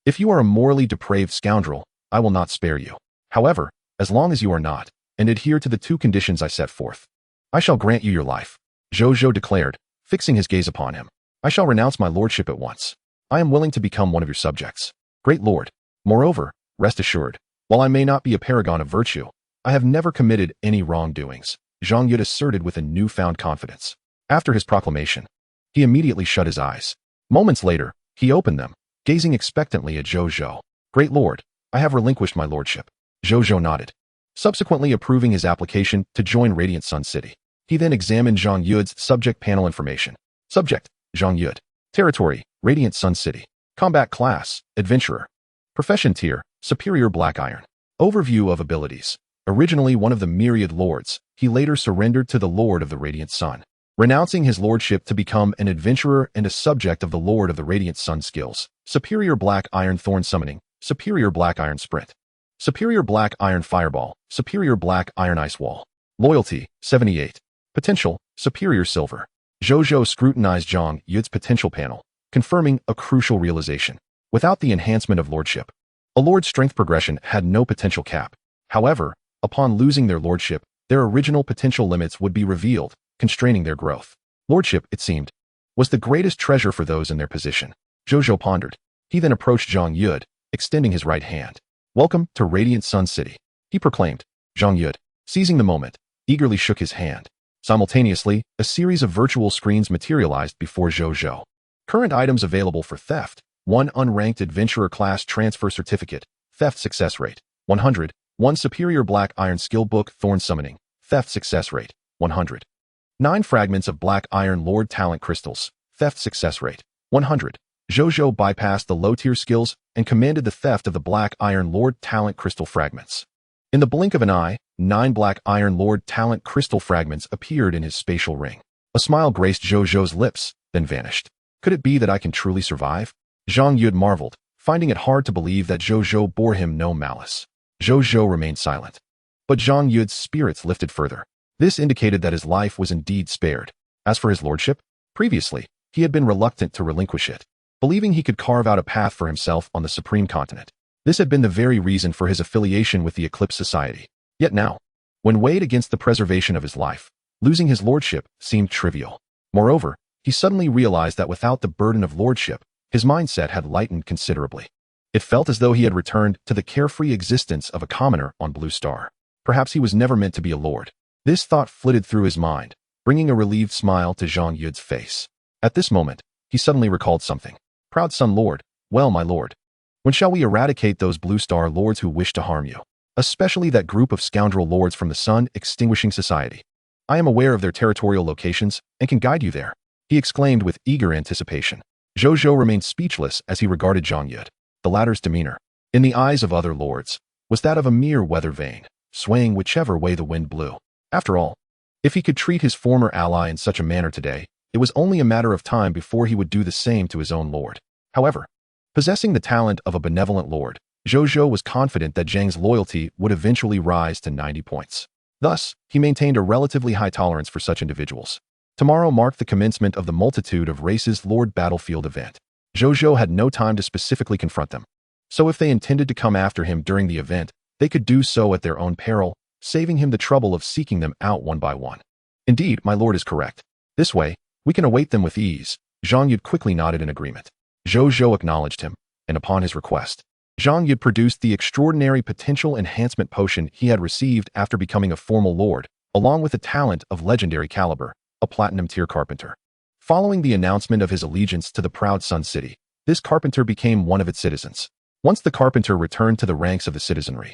If you are a morally depraved scoundrel, I will not spare you. However, as long as you are not, and adhere to the 2 conditions I set forth, I shall grant you your life, Zhou Zhou declared, fixing his gaze upon him. I shall renounce my lordship at once. I am willing to become one of your subjects. Great Lord. Moreover, rest assured, while I may not be a paragon of virtue, I have never committed any wrongdoings, Zhang Yud asserted with a newfound confidence. After his proclamation, he immediately shut his eyes. Moments later, he opened them, gazing expectantly at Zhou Zhou. Great Lord, I have relinquished my lordship. Zhou Zhou nodded, subsequently approving his application to join Radiant Sun City. He then examined Zhang Yud's subject panel information. Subject, Zhang Yud. Territory, Radiant Sun City. Combat class, Adventurer. Profession tier, Superior Black Iron. Overview of abilities. Originally one of the myriad lords, he later surrendered to the Lord of the Radiant Sun, renouncing his lordship to become an adventurer and a subject of the Lord of the Radiant Sun skills. Superior Black Iron Thorn Summoning. Superior Black Iron Sprint. Superior Black Iron Fireball. Superior Black Iron Ice Wall. Loyalty, 78. Potential, Superior Silver. Zhou Zhou scrutinized Zhang Yud's potential panel, confirming a crucial realization. Without the enhancement of lordship, a lord's strength progression had no potential cap. However, upon losing their lordship, their original potential limits would be revealed, constraining their growth. Lordship, it seemed, was the greatest treasure for those in their position. Zhou Zhou pondered. He then approached Zhang Yud, extending his right hand. Welcome to Radiant Sun City, he proclaimed. Zhang Yud, seizing the moment, eagerly shook his hand. Simultaneously, a series of virtual screens materialized before Zhou Zhou. Current items available for theft: 1 unranked adventurer class transfer certificate, theft success rate, 100. 1 superior black iron skill book, thorn summoning, theft success rate, 100. 9 fragments of black iron lord talent crystals, theft success rate, 100. Zhou Zhou bypassed the low-tier skills and commanded the theft of the black iron lord talent crystal fragments. In the blink of an eye, 9 black iron lord talent crystal fragments appeared in his spatial ring. A smile graced Zhou Zhou's lips, then vanished. Could it be that I can truly survive? Zhang Yud marveled, finding it hard to believe that Zhou Zhou bore him no malice. Zhou Zhou remained silent. But Zhang Yud's spirits lifted further. This indicated that his life was indeed spared. As for his lordship, previously, he had been reluctant to relinquish it, believing he could carve out a path for himself on the Supreme Continent. This had been the very reason for his affiliation with the Eclipse Society. Yet now, when weighed against the preservation of his life, losing his lordship seemed trivial. Moreover, he suddenly realized that without the burden of lordship, his mindset had lightened considerably. It felt as though he had returned to the carefree existence of a commoner on Blue Star. Perhaps he was never meant to be a lord. This thought flitted through his mind, bringing a relieved smile to Zhang Yud's face. At this moment, he suddenly recalled something. Proud Sun Lord, well, my lord, when shall we eradicate those Blue Star lords who wish to harm you? Especially that group of scoundrel lords from the Sun Extinguishing Society. I am aware of their territorial locations and can guide you there, he exclaimed with eager anticipation. Zhou Zhou remained speechless as he regarded Zhang Yud. The latter's demeanor, in the eyes of other lords, was that of a mere weather vane, swaying whichever way the wind blew. After all, if he could treat his former ally in such a manner today, it was only a matter of time before he would do the same to his own lord. However, possessing the talent of a benevolent lord, Zhou Zhou was confident that Zhang's loyalty would eventually rise to 90 points. Thus, he maintained a relatively high tolerance for such individuals. Tomorrow marked the commencement of the Multitude of Races Lord Battlefield event. Zhou Zhou had no time to specifically confront them. So if they intended to come after him during the event, they could do so at their own peril, saving him the trouble of seeking them out one by one. Indeed, my lord is correct. This way, we can await them with ease. Zhang Yud quickly nodded in agreement. Zhou Zhou acknowledged him, and upon his request, Zhang Yud produced the extraordinary potential enhancement potion he had received after becoming a formal lord, along with a talent of legendary caliber, a platinum-tier carpenter. Following the announcement of his allegiance to the proud Sun City, this carpenter became one of its citizens. Once the carpenter returned to the ranks of the citizenry,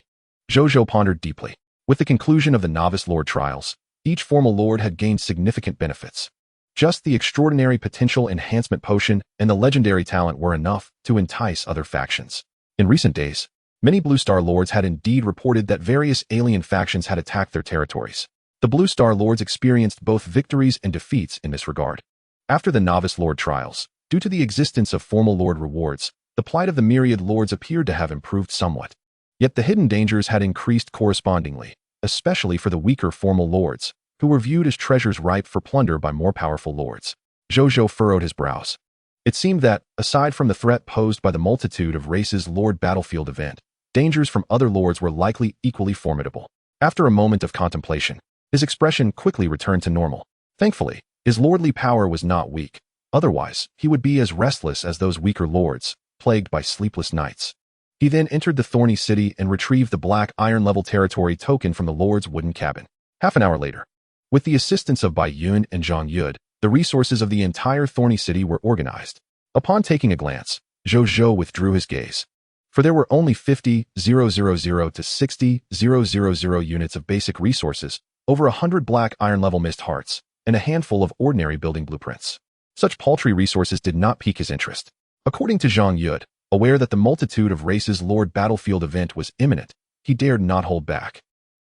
Zhou Zhou pondered deeply. With the conclusion of the novice lord trials, each formal lord had gained significant benefits. Just the extraordinary potential enhancement potion and the legendary talent were enough to entice other factions. In recent days, many Blue Star lords had indeed reported that various alien factions had attacked their territories. The Blue Star lords experienced both victories and defeats in this regard. After the novice lord trials, due to the existence of formal lord rewards, the plight of the myriad lords appeared to have improved somewhat. Yet the hidden dangers had increased correspondingly, especially for the weaker formal lords, who were viewed as treasures ripe for plunder by more powerful lords. Zhou Zhou furrowed his brows. It seemed that, aside from the threat posed by the Multitude of Races Lord Battlefield event, dangers from other lords were likely equally formidable. After a moment of contemplation, his expression quickly returned to normal. Thankfully, his lordly power was not weak. Otherwise, he would be as restless as those weaker lords, plagued by sleepless nights. He then entered the Thorny City and retrieved the black iron-level territory token from the lord's wooden cabin. Half an hour later, with the assistance of Bai Yun and Zhang Yud, the resources of the entire Thorny City were organized. Upon taking a glance, Zhou Zhou withdrew his gaze. For there were only 50,000 to 60,000 units of basic resources, over 100 black iron-level mist hearts, and a handful of ordinary building blueprints. Such paltry resources did not pique his interest. According to Zhang Yud, aware that the Multitude of Races Lord Battlefield event was imminent, he dared not hold back.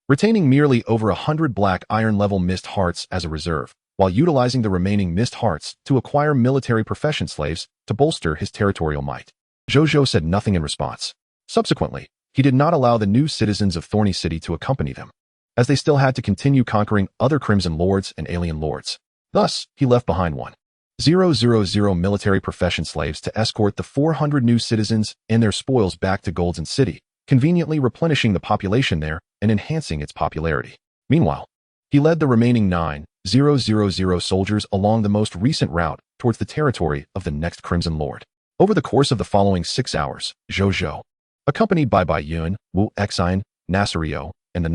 Retaining merely over 100 black iron-level mist hearts as a reserve, while utilizing the remaining mist hearts to acquire military profession slaves to bolster his territorial might, Zhou Zhou said nothing in response. Subsequently, he did not allow the new citizens of Thorny City to accompany them, as they still had to continue conquering other Crimson Lords and Alien Lords. Thus, he left behind 1,000 military profession slaves to escort the 400 new citizens and their spoils back to Golden City, conveniently replenishing the population there and enhancing its popularity. Meanwhile, he led the remaining 9,000 soldiers along the most recent route towards the territory of the next Crimson Lord. Over the course of the following 6 hours, Zhou Zhou, accompanied by Bai Yun, Wu Exine, Nasserio, and the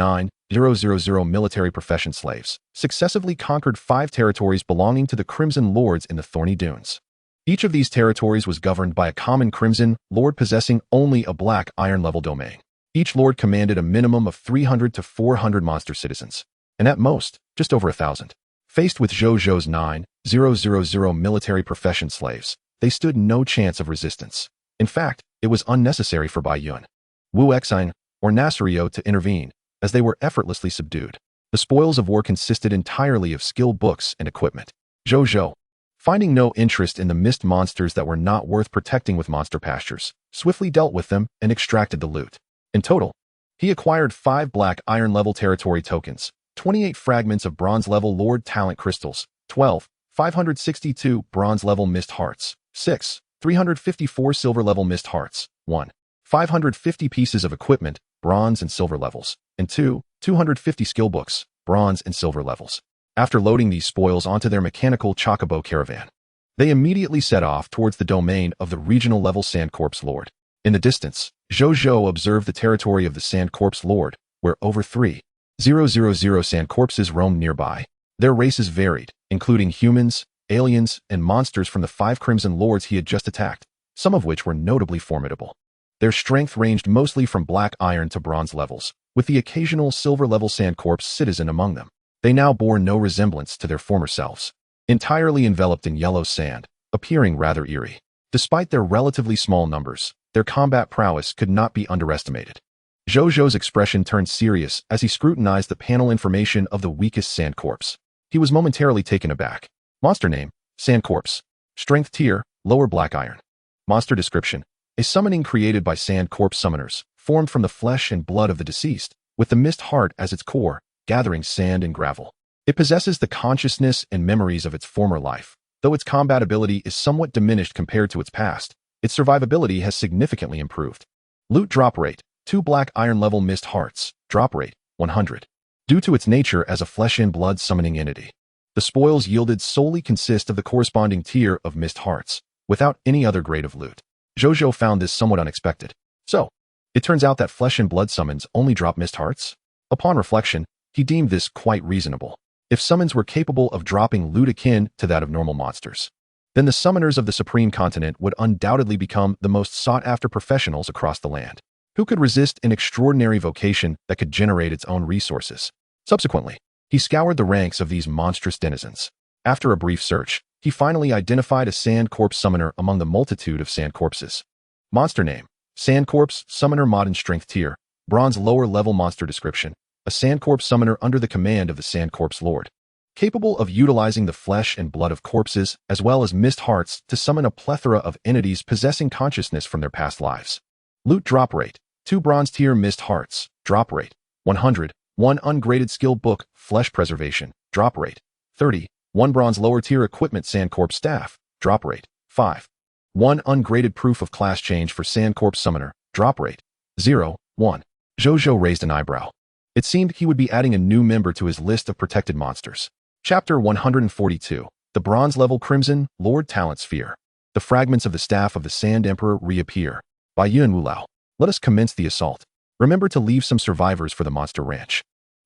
000 military profession slaves, successively conquered 5 territories belonging to the Crimson Lords in the Thorny Dunes. Each of these territories was governed by a common Crimson Lord possessing only a black iron-level domain. Each lord commanded a minimum of 300 to 400 monster citizens, and at most, just over 1,000. Faced with Zhou Zhou's 9,000 military profession slaves, they stood no chance of resistance. In fact, it was unnecessary for Bai Yun, Wu Exine, or Nasrio to intervene, as they were effortlessly subdued. The spoils of war consisted entirely of skill books and equipment. Zhou Zhou, finding no interest in the mist monsters that were not worth protecting with monster pastures, swiftly dealt with them and extracted the loot. In total, he acquired 5 black iron-level territory tokens, 28 fragments of bronze-level Lord Talent crystals, 12, 562 bronze-level mist hearts, 6, 354 silver-level mist hearts, 1, 550 pieces of equipment, bronze and silver levels, and 2, 250 skill books, bronze and silver levels. After loading these spoils onto their mechanical chocobo caravan, they immediately set off towards the domain of the regional-level Sand Corpse Lord. In the distance, Zhou Zhou observed the territory of the Sand Corpse Lord, where over 3,000 sand corpses roamed nearby. Their races varied, including humans, aliens, and monsters from the 5 Crimson Lords he had just attacked, some of which were notably formidable. Their strength ranged mostly from black iron to bronze levels, with the occasional silver-level sand corpse citizen among them. They now bore no resemblance to their former selves, entirely enveloped in yellow sand, appearing rather eerie. Despite their relatively small numbers, their combat prowess could not be underestimated. Zhou Zhou's expression turned serious as he scrutinized the panel information of the weakest sand corpse. He was momentarily taken aback. Monster name, Sand Corpse. Strength tier, lower black iron. Monster description, a summoning created by sand corpse summoners, formed from the flesh and blood of the deceased, with the mist heart as its core, gathering sand and gravel. It possesses the consciousness and memories of its former life. Though its combat ability is somewhat diminished compared to its past, its survivability has significantly improved. Loot drop rate, 2 black iron-level mist hearts, drop rate, 100. Due to its nature as a flesh and blood summoning entity, the spoils yielded solely consist of the corresponding tier of mist hearts, without any other grade of loot. Zhou Zhou found this somewhat unexpected. So, it turns out that flesh and blood summons only drop mist hearts? Upon reflection, he deemed this quite reasonable. If summons were capable of dropping loot akin to that of normal monsters, then the summoners of the Supreme Continent would undoubtedly become the most sought-after professionals across the land. Who could resist an extraordinary vocation that could generate its own resources? Subsequently, he scoured the ranks of these monstrous denizens. After a brief search, he finally identified a sand corpse summoner among the multitude of sand corpses. Monster name, Sand Corpse Summoner Modern Strength Tier, Bronze Lower Level Monster Description, a sand corpse summoner under the command of the Sand Corpse Lord, capable of utilizing the flesh and blood of corpses as well as mist hearts to summon a plethora of entities possessing consciousness from their past lives. Loot drop rate, 2 bronze tier mist hearts, drop rate, 100, 1 ungraded skill book, flesh preservation, drop rate, 30, 1 bronze lower tier equipment sand corpse staff, drop rate, 5, 1 ungraded proof of class change for sand corpse summoner, drop rate, 0, 1. Zhou Zhou raised an eyebrow. It seemed he would be adding a new member to his list of protected monsters. Chapter 142, The Bronze-Level Crimson Lord Talent Sphere. The fragments of the staff of the Sand Emperor reappear. By Yun Wulao. Let us commence the assault. Remember to leave some survivors for the monster ranch.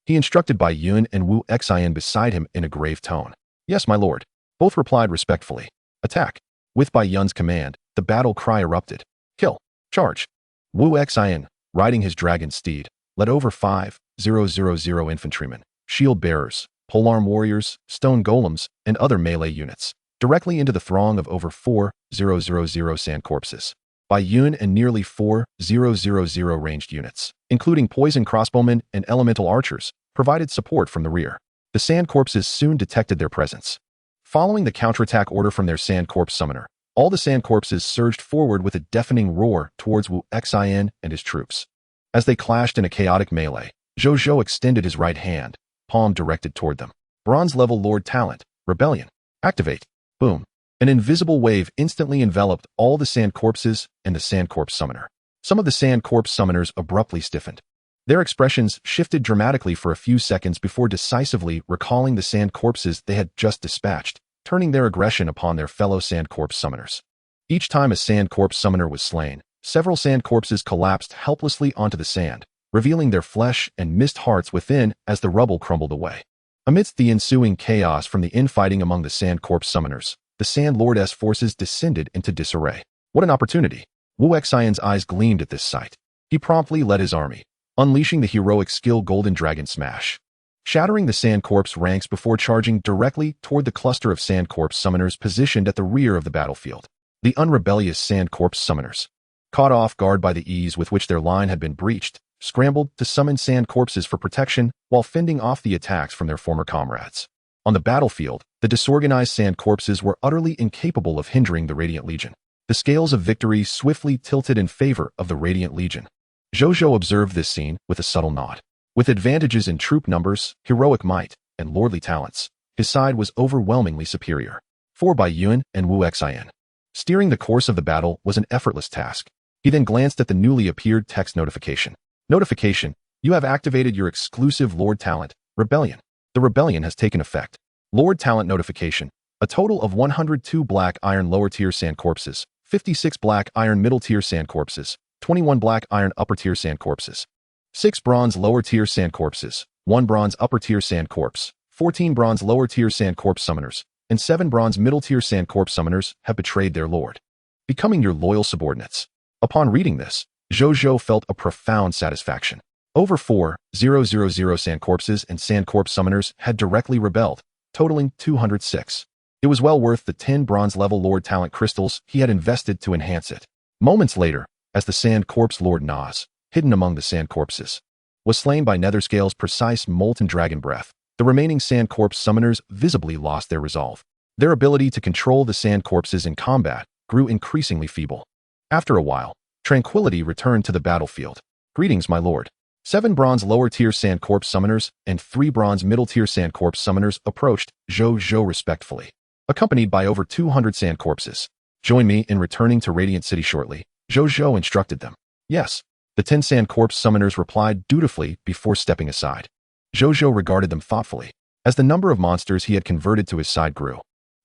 He instructed Bai Yun and Wu Exine beside him in a grave tone. Yes, my lord. Both replied respectfully. Attack. With Bai Yun's command, the battle cry erupted. Kill. Charge. Wu Exine, riding his dragon steed, led over 5,000 infantrymen, shield bearers, polearm warriors, stone golems, and other melee units, directly into the throng of over 4,000 sand corpses. Bai Yun and nearly 4,000 ranged units, including poison crossbowmen and elemental archers, provided support from the rear. The sand corpses soon detected their presence. Following the counterattack order from their sand corpse summoner, all the sand corpses surged forward with a deafening roar towards Wu Exine and his troops. As they clashed in a chaotic melee, Zhou Zhou extended his right hand, palm directed toward them. Bronze-level Lord Talent, Rebellion. Activate. Boom. An invisible wave instantly enveloped all the sand corpses and the sand corpse summoner. Some of the sand corpse summoners abruptly stiffened. Their expressions shifted dramatically for a few seconds before decisively recalling the sand corpses they had just dispatched, turning their aggression upon their fellow sand corpse summoners. Each time a sand corpse summoner was slain, several sand corpses collapsed helplessly onto the sand, revealing their flesh and mist hearts within as the rubble crumbled away. Amidst the ensuing chaos from the infighting among the Sand Corpse summoners, the Sand Lord's forces descended into disarray. What an opportunity! Wu Xian's eyes gleamed at this sight. He promptly led his army, unleashing the heroic skill Golden Dragon Smash, shattering the Sand Corpse ranks before charging directly toward the cluster of Sand Corpse summoners positioned at the rear of the battlefield. The unrebellious Sand Corpse summoners, caught off guard by the ease with which their line had been breached, scrambled to summon Sand Corpses for protection while fending off the attacks from their former comrades. On the battlefield, the disorganized Sand Corpses were utterly incapable of hindering the Radiant Legion. The scales of victory swiftly tilted in favor of the Radiant Legion. Zhou Zhou observed this scene with a subtle nod. With advantages in troop numbers, heroic might, and lordly talents, his side was overwhelmingly superior. 4 by Yuan and Wu Xian. Steering the course of the battle was an effortless task. He then glanced at the newly appeared text notification. Notification: you have activated your exclusive Lord Talent, Rebellion. The rebellion has taken effect. Lord Talent notification: a total of 102 Black Iron Lower Tier Sand Corpses, 56 Black Iron Middle Tier Sand Corpses, 21 Black Iron Upper Tier Sand Corpses, 6 Bronze Lower Tier Sand Corpses, 1 Bronze Upper Tier Sand Corpse, 14 Bronze Lower Tier Sand Corpse Summoners, and 7 Bronze Middle Tier Sand Corpse Summoners have betrayed their lord, becoming your loyal subordinates. Upon reading this, Zhou Zhou felt a profound satisfaction. Over 4,000 Sand Corpses and Sand Corpse Summoners had directly rebelled, totaling 206. It was well worth the 10 bronze-level Lord Talent crystals he had invested to enhance it. Moments later, as the Sand Corpse Lord Nas, hidden among the Sand Corpses, was slain by Netherscale's precise molten dragon breath, the remaining Sand Corpse Summoners visibly lost their resolve. Their ability to control the Sand Corpses in combat grew increasingly feeble. After a while, tranquility returned to the battlefield. Greetings, my lord. 7 Bronze Lower-Tier Sand Corpse Summoners and 3 Bronze Middle-Tier Sand Corpse Summoners approached Zhou Zhou respectfully, accompanied by over 200 Sand Corpses. Join me in returning to Radiant City shortly, Zhou Zhou instructed them. Yes. The 10 Sand Corpse Summoners replied dutifully before stepping aside. Zhou Zhou regarded them thoughtfully. As the number of monsters he had converted to his side grew,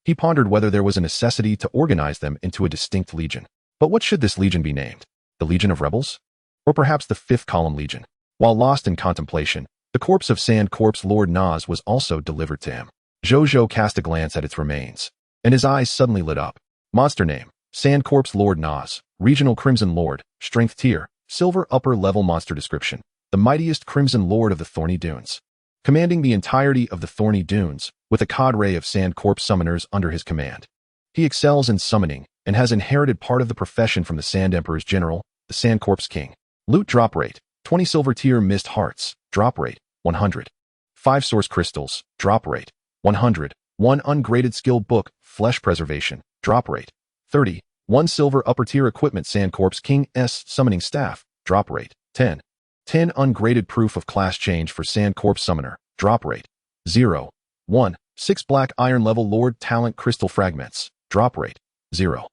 he pondered whether there was a necessity to organize them into a distinct legion. But what should this legion be named? The Legion of Rebels? Or perhaps the 5th Column Legion? While lost in contemplation, the corpse of Sand Corpse Lord Nas was also delivered to him. Zhou Zhou cast a glance at its remains, and his eyes suddenly lit up. Monster name: Sand Corpse Lord Nas, Regional Crimson Lord, Strength Tier, Silver Upper Level Monster Description: the mightiest Crimson Lord of the Thorny Dunes, commanding the entirety of the Thorny Dunes, with a cadre of Sand Corpse summoners under his command. He excels in summoning, and has inherited part of the profession from the Sand Emperor's general, the Sand Corpse King. Loot drop rate: 20 Silver Tier Mist Hearts, drop rate, 100. 5 Source Crystals, drop rate, 100. 1 Ungraded Skill Book, Flesh Preservation, drop rate, 30. 1 Silver Upper Tier Equipment Sand Corpse King S Summoning Staff, drop rate, 10. 10 Ungraded Proof of Class Change for Sand Corpse Summoner, drop rate, 0. 1. 6 Black Iron Level Lord Talent Crystal Fragments, drop rate, 0.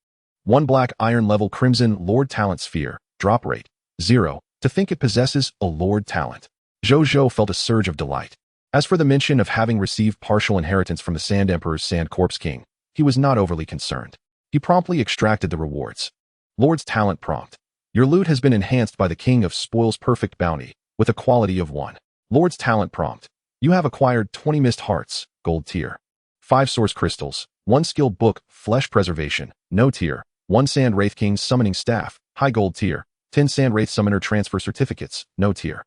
1 Black Iron Level Crimson Lord Talent Sphere, drop rate, 0. To think it possesses a Lord Talent. Zhou Zhou felt a surge of delight. As for the mention of having received partial inheritance from the Sand Emperor's Sand Corpse King, he was not overly concerned. He promptly extracted the rewards. Lord's Talent Prompt: your loot has been enhanced by the King of Spoil's Perfect Bounty, with a quality of 1. Lord's Talent Prompt: you have acquired 20 Mist Hearts, Gold Tier. 5 Source Crystals, 1 Skill Book, Flesh Preservation, No Tier. 1 Sand Wraith King's Summoning Staff, High Gold Tier. 10 Sand Wraith Summoner Transfer Certificates, No Tier.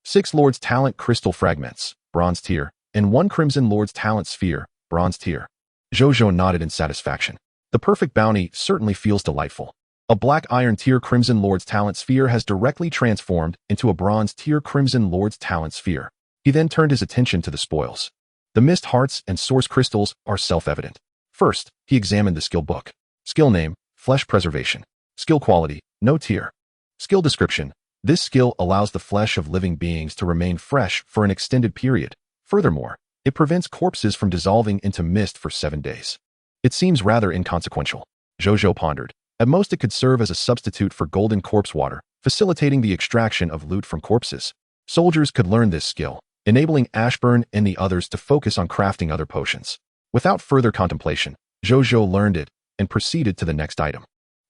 6 Lord's Talent Crystal Fragments, Bronze Tier, and 1 Crimson Lord's Talent Sphere, Bronze Tier. Zhou Zhou nodded in satisfaction. The perfect bounty certainly feels delightful. A Black Iron Tier Crimson Lord's Talent Sphere has directly transformed into a Bronze Tier Crimson Lord's Talent Sphere. He then turned his attention to the spoils. The Mist Hearts and Source Crystals are self-evident. First, he examined the skill book. Skill name: Flesh Preservation. Skill quality: No Tier. Skill description: this skill allows the flesh of living beings to remain fresh for an extended period. Furthermore, it prevents corpses from dissolving into mist for 7 days. It seems rather inconsequential, Zhou Zhou pondered. At most it could serve as a substitute for golden corpse water, facilitating the extraction of loot from corpses. Soldiers could learn this skill, enabling Ashburn and the others to focus on crafting other potions. Without further contemplation, Zhou Zhou learned it and proceeded to the next item.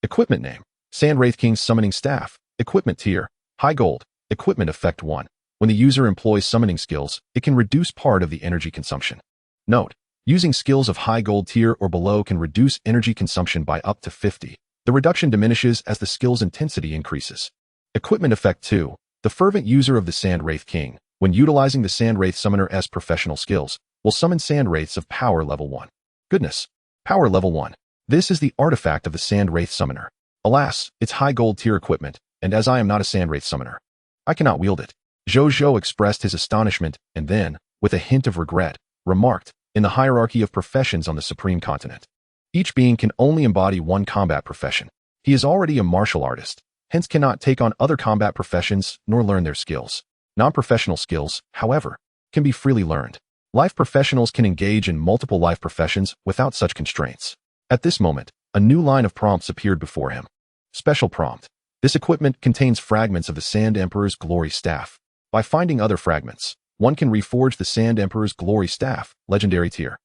Equipment name: Sand Wraith King's Summoning Staff. Equipment Tier: High Gold. Equipment Effect 1. When the user employs summoning skills, it can reduce part of the energy consumption. Note: using skills of high gold tier or below can reduce energy consumption by up to 50. The reduction diminishes as the skill's intensity increases. Equipment Effect 2. The fervent user of the Sand Wraith King, when utilizing the Sand Wraith Summoner's professional skills, will summon Sand Wraiths of Power Level 1. Goodness. Power Level 1. This is the artifact of the Sand Wraith Summoner. Alas, it's high gold tier equipment, and as I am not a Sand Wraith Summoner, I cannot wield it. Zhou Zhou expressed his astonishment and then, with a hint of regret, remarked, in the hierarchy of professions on the Supreme Continent, each being can only embody one combat profession. He is already a martial artist, hence cannot take on other combat professions nor learn their skills. Non-professional skills, however, can be freely learned. Life professionals can engage in multiple life professions without such constraints. At this moment, a new line of prompts appeared before him. Special prompt. This equipment contains fragments of the Sand Emperor's Glory Staff. By finding other fragments, one can reforge the Sand Emperor's Glory Staff, legendary tier.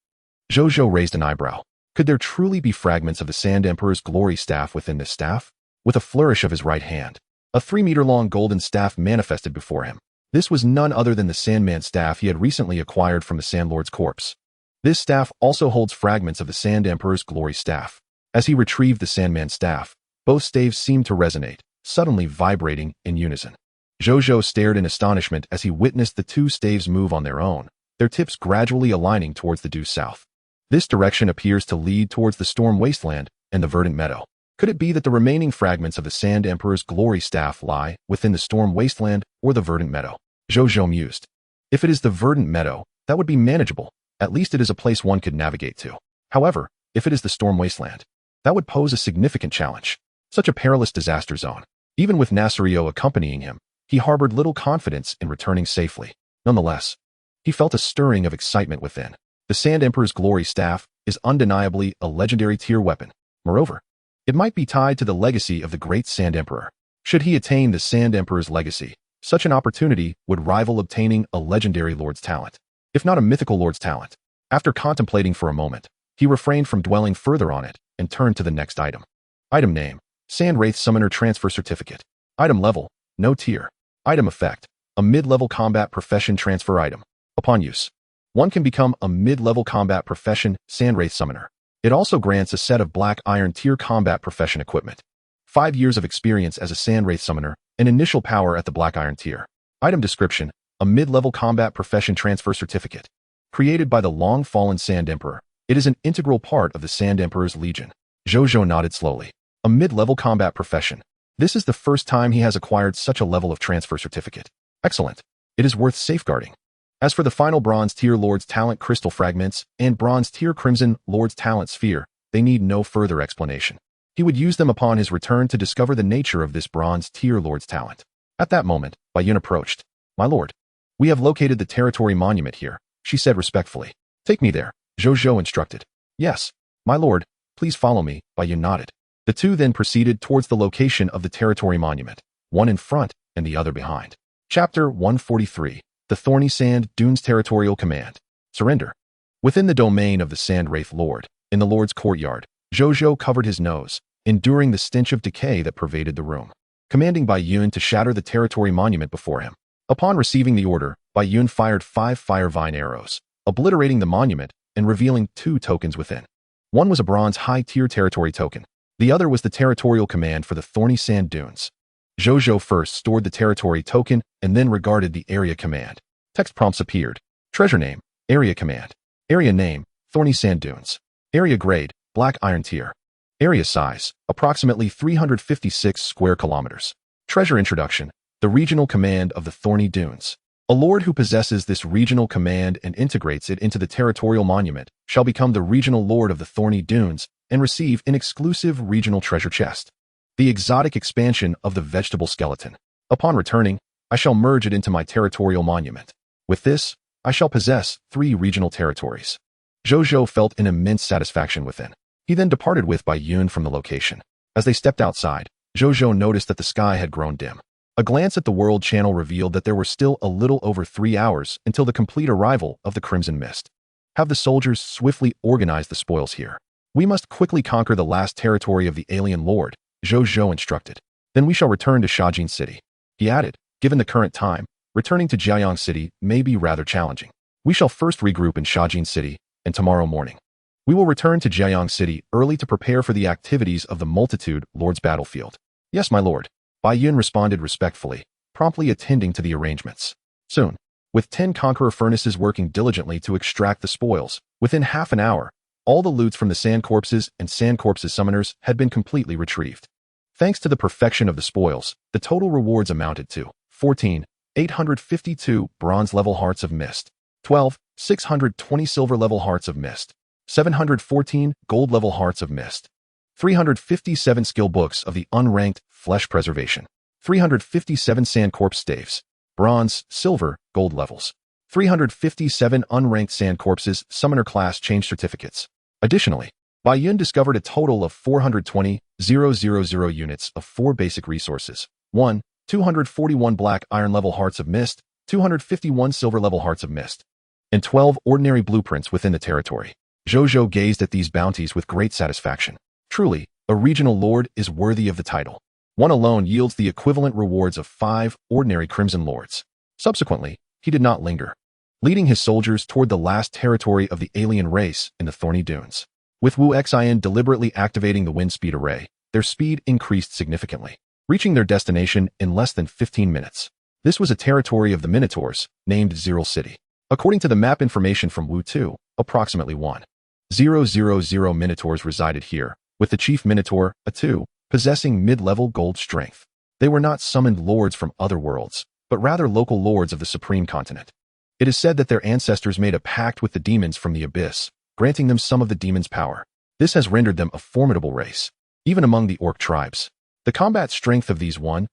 Zhou Zhou raised an eyebrow. Could there truly be fragments of the Sand Emperor's Glory Staff within this staff? With a flourish of his right hand, a 3-meter-long golden staff manifested before him. This was none other than the Sandman staff he had recently acquired from the Sandlord's corpse. This staff also holds fragments of the Sand Emperor's Glory Staff. As he retrieved the Sandman staff, both staves seemed to resonate, suddenly vibrating in unison. Zhou Zhou stared in astonishment as he witnessed the two staves move on their own, their tips gradually aligning towards the due south. This direction appears to lead towards the Storm Wasteland and the Verdant Meadow. Could it be that the remaining fragments of the Sand Emperor's Glory Staff lie within the Storm Wasteland or the Verdant Meadow? Zhou Zhou mused. If it is the Verdant Meadow, that would be manageable. At least it is a place one could navigate to. However, if it is the Storm Wasteland, that would pose a significant challenge. Such a perilous disaster zone. Even with Nasrio accompanying him, he harbored little confidence in returning safely. Nonetheless, he felt a stirring of excitement within. The Sand Emperor's Glory Staff is undeniably a legendary tier weapon. Moreover, it might be tied to the legacy of the great Sand Emperor. Should he attain the Sand Emperor's legacy, such an opportunity would rival obtaining a legendary lord's talent, if not a mythical lord's talent. After contemplating for a moment, he refrained from dwelling further on it and turned to the next item. Item name: Sand Wraith Summoner Transfer Certificate. Item level: no tier. Item effect: a mid-level combat profession transfer item. Upon use, one can become a mid-level combat profession Sand Wraith Summoner. It also grants a set of Black Iron tier combat profession equipment. 5 years of experience as a Sand Wraith Summoner, and initial power at the Black Iron tier. Item description: a mid-level combat profession transfer certificate. Created by the long-fallen Sand Emperor, it is an integral part of the Sand Emperor's Legion. Zhou Zhou nodded slowly. A mid-level combat profession. This is the first time he has acquired such a level of transfer certificate. Excellent. It is worth safeguarding. As for the final Bronze Tier Lord's Talent Crystal Fragments and Bronze Tier Crimson Lord's Talent Sphere, they need no further explanation. He would use them upon his return to discover the nature of this Bronze Tier Lord's talent. At that moment, Bayun approached. My lord, we have located the territory monument here, she said respectfully. Take me there, Zhou Zhou instructed. Yes, my lord, please follow me, Bayun nodded. The two then proceeded towards the location of the territory monument, one in front and the other behind. Chapter 143. The Thorny Sand Dunes Territorial Command. Surrender. Within the domain of the Sand Wraith Lord, in the Lord's courtyard, Zhou Zhou covered his nose, enduring the stench of decay that pervaded the room, commanding Bayun to shatter the territory monument before him. Upon receiving the order, Bayun fired 5 fire vine arrows, obliterating the monument and revealing 2 tokens within. One was a bronze high-tier territory token. The other was the territorial command for the Thorny Sand Dunes. Zhou Zhou first stored the territory token and then regarded the area command. Text prompts appeared. Treasure name: Area Command. Area name: Thorny Sand Dunes. Area grade: Black Iron tier. Area size: approximately 356 square kilometers. Treasure introduction: the regional command of the Thorny Dunes. A lord who possesses this regional command and integrates it into the territorial monument shall become the regional lord of the Thorny Dunes and receive an exclusive regional treasure chest. The exotic expansion of the vegetable skeleton. Upon returning, I shall merge it into my territorial monument. With this, I shall possess 3 regional territories. Zhou Zhou felt an immense satisfaction within. He then departed with Bayun from the location. As they stepped outside, Zhou Zhou noticed that the sky had grown dim. A glance at the world channel revealed that there were still a little over 3 hours until the complete arrival of the Crimson Mist. Have the soldiers swiftly organize the spoils here. We must quickly conquer the last territory of the alien lord, Zhou Zhou instructed. Then we shall return to Shajin City. He added, Given the current time, returning to Jiayang City may be rather challenging. We shall first regroup in Shajin City, and tomorrow morning we will return to Jiayang City early to prepare for the activities of the multitude Lord's battlefield. Yes, my lord. Bai Yun responded respectfully, promptly attending to the arrangements. Soon, with 10 conqueror furnaces working diligently to extract the spoils, within half an hour, all the loots from the Sand Corpses and Sand Corpses summoners had been completely retrieved. Thanks to the perfection of the spoils, the total rewards amounted to 14,852 bronze-level hearts of mist, 12,620 silver-level hearts of mist, 714 gold-level hearts of mist, 357 skill books of the unranked flesh preservation, 357 Sand Corpse staves, bronze, silver, gold levels, 357 unranked Sand Corpses summoner class change certificates. Additionally, Bai Yun discovered a total of 420,000 units of 4 basic resources, 241 black iron level hearts of mist, 251 silver level hearts of mist, and 12 ordinary blueprints within the territory. Zhou Zhou gazed at these bounties with great satisfaction. Truly, a regional lord is worthy of the title. One alone yields the equivalent rewards of 5 ordinary crimson lords. Subsequently, he did not linger, leading his soldiers toward the last territory of the alien race in the Thorny Dunes. With Wu Xian deliberately activating the wind speed array, their speed increased significantly, reaching their destination in less than 15 minutes. This was a territory of the Minotaurs, named Zero City. According to the map information from Wu 2, approximately 1,000 Minotaurs resided here, with the chief Minotaur, A2, possessing mid-level gold strength. They were not summoned lords from other worlds, but rather local lords of the Supreme Continent. It is said that their ancestors made a pact with the demons from the abyss, granting them some of the demons' power. This has rendered them a formidable race, even among the orc tribes. The combat strength of these 1,000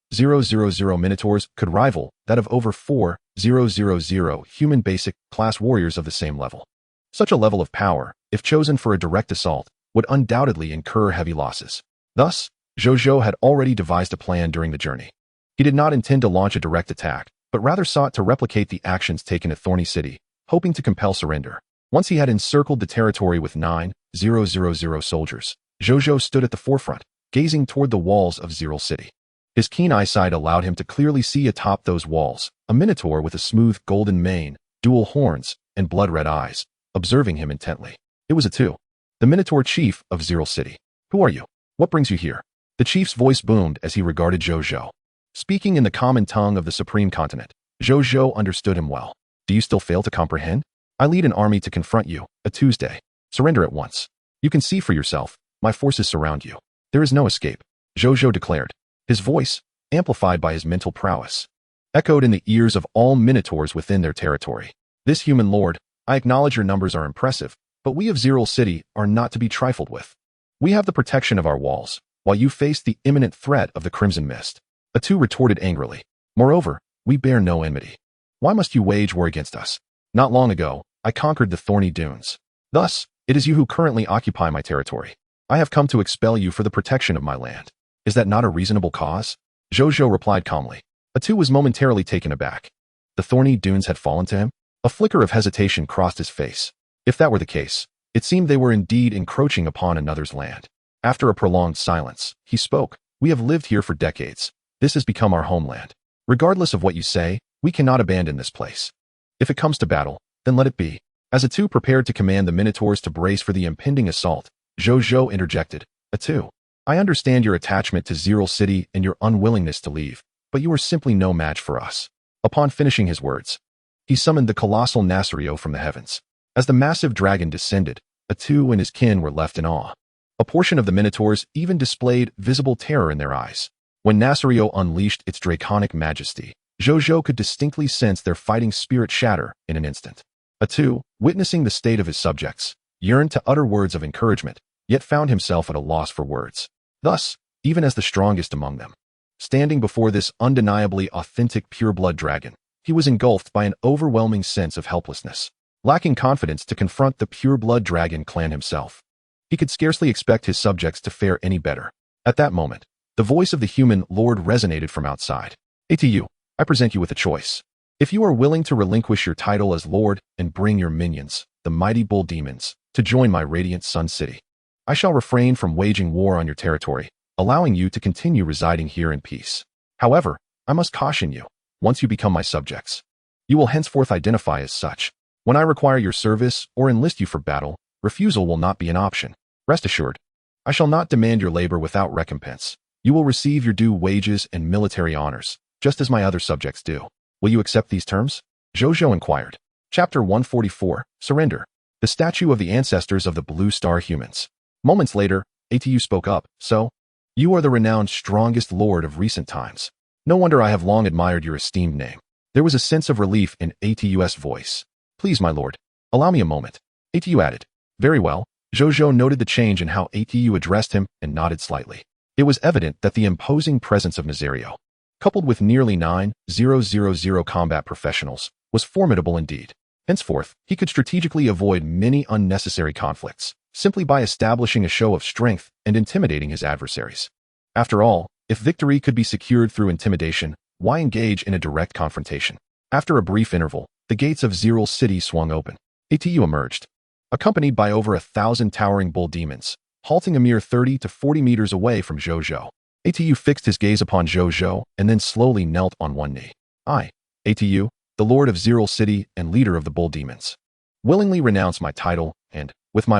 Minotaurs could rival that of over 4,000 human basic class warriors of the same level. Such a level of power, if chosen for a direct assault, would undoubtedly incur heavy losses. Thus, Zhou Zhou had already devised a plan during the journey. He did not intend to launch a direct attack, but rather sought to replicate the actions taken at Thorny City, hoping to compel surrender. Once he had encircled the territory with 9,000 soldiers, Zhou Zhou stood at the forefront, gazing toward the walls of Zero City. His keen eyesight allowed him to clearly see atop those walls a minotaur with a smooth golden mane, dual horns, and blood-red eyes, observing him intently. It was A2, the minotaur chief of Zero City. Who are you? What brings you here? The chief's voice boomed as he regarded Zhou Zhou. Speaking in the common tongue of the Supreme Continent, Zhou Zhou understood him well. Do you still fail to comprehend? I lead an army to confront you, a Tuesday. Surrender at once. You can see for yourself, my forces surround you. There is no escape, Zhou Zhou declared. His voice, amplified by his mental prowess, echoed in the ears of all minotaurs within their territory. This human lord, I acknowledge your numbers are impressive, but we of Zero City are not to be trifled with. We have the protection of our walls, while you face the imminent threat of the Crimson Mist. A2 retorted angrily. Moreover, we bear no enmity. Why must you wage war against us? Not long ago, I conquered the Thorny Dunes. Thus, it is you who currently occupy my territory. I have come to expel you for the protection of my land. Is that not a reasonable cause? Zhou Zhou replied calmly. A2 was momentarily taken aback. The Thorny Dunes had fallen to him? A flicker of hesitation crossed his face. If that were the case, it seemed they were indeed encroaching upon another's land. After a prolonged silence, he spoke. We have lived here for decades. This has become our homeland. Regardless of what you say, we cannot abandon this place. If it comes to battle, then let it be. As A2 prepared to command the Minotaurs to brace for the impending assault, Zhou Zhou interjected. A2, I understand your attachment to Zero City and your unwillingness to leave, but you are simply no match for us. Upon finishing his words, he summoned the colossal Nasario from the heavens. As the massive dragon descended, A2 and his kin were left in awe. A portion of the Minotaurs even displayed visible terror in their eyes. When Nasario unleashed its draconic majesty, Zhou Zhou could distinctly sense their fighting spirit shatter in an instant. A2, witnessing the state of his subjects, yearned to utter words of encouragement, yet found himself at a loss for words. Thus, even as the strongest among them, standing before this undeniably authentic pure-blood dragon, he was engulfed by an overwhelming sense of helplessness, lacking confidence to confront the pure-blood dragon clan himself. He could scarcely expect his subjects to fare any better. At that moment, the voice of the human lord resonated from outside. ATU, I present you with a choice. If you are willing to relinquish your title as lord and bring your minions, the mighty bull demons, to join my radiant sun city, I shall refrain from waging war on your territory, allowing you to continue residing here in peace. However, I must caution you. once you become my subjects. You will henceforth identify as such. When I require your service or enlist you for battle, refusal will not be an option. Rest assured, I shall not demand your labor without recompense. You will receive your due wages and military honors, just as my other subjects do. Will you accept these terms? Zhou Zhou inquired. Chapter 144, Surrender. The statue of the ancestors of the Blue Star humans. Moments later, Atu spoke up. So, you are the renowned strongest lord of recent times. No wonder I have long admired your esteemed name. There was a sense of relief in Atu's voice. Please, my lord, allow me a moment. Atu added. Very well. Zhou Zhou noted the change in how Atu addressed him and nodded slightly. It was evident that the imposing presence of Nazario, coupled with nearly 9,000 combat professionals, was formidable indeed. Henceforth, he could strategically avoid many unnecessary conflicts, simply by establishing a show of strength and intimidating his adversaries. After all, if victory could be secured through intimidation, why engage in a direct confrontation? After a brief interval, the gates of Ziral's city swung open. Atu emerged, accompanied by over 1,000 towering bull demons, halting a mere 30 to 40 meters away from Zhou Zhou. Atu fixed his gaze upon Zhou Zhou and then slowly knelt on one knee. I, Atu, the lord of Ziral's city and leader of the bull demons, willingly renounce my title and, with my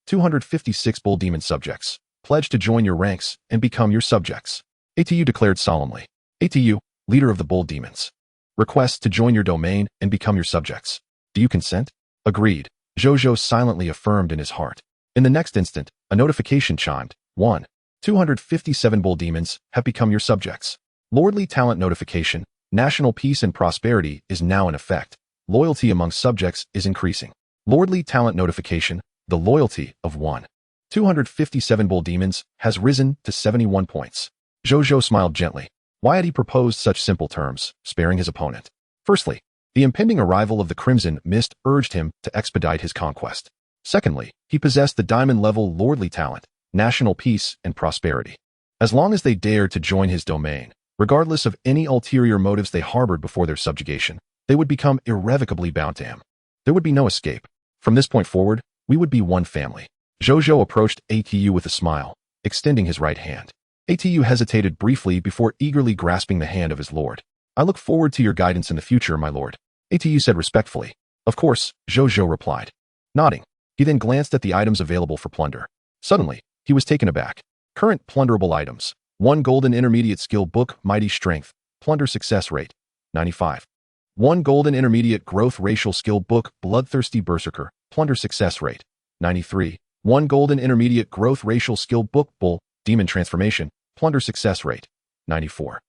256 bull demon subjects, pledge to join your ranks and become your subjects. Atu declared solemnly. Atu, leader of the bull demons, requests to join your domain and become your subjects. Do you consent? Agreed. Zhou Zhou silently affirmed in his heart. In the next instant, a notification chimed. 257 bull demons have become your subjects. Lordly talent notification. National peace and prosperity is now in effect. Loyalty among subjects is increasing. Lordly talent notification. The loyalty of 257 bull demons has risen to 71 points. Zhou Zhou smiled gently. Why had he proposed such simple terms, sparing his opponent? Firstly, the impending arrival of the Crimson Mist urged him to expedite his conquest. Secondly, he possessed the diamond-level lordly talent, national peace and prosperity. As long as they dared to join his domain, regardless of any ulterior motives they harbored before their subjugation, they would become irrevocably bound to him. There would be no escape. From this point forward, we would be one family. Zhou Zhou approached Atu with a smile, extending his right hand. Atu hesitated briefly before eagerly grasping the hand of his lord. I look forward to your guidance in the future, my lord. Atu said respectfully. Of course, Zhou Zhou replied. Nodding, he then glanced at the items available for plunder. Suddenly, he was taken aback. Current plunderable items. 1 golden intermediate skill book, mighty strength, plunder success rate, 95. 1 golden intermediate growth racial skill book, bloodthirsty berserker, plunder success rate, 93. 1 golden intermediate growth racial skill book, bull, demon transformation, plunder success rate, 94.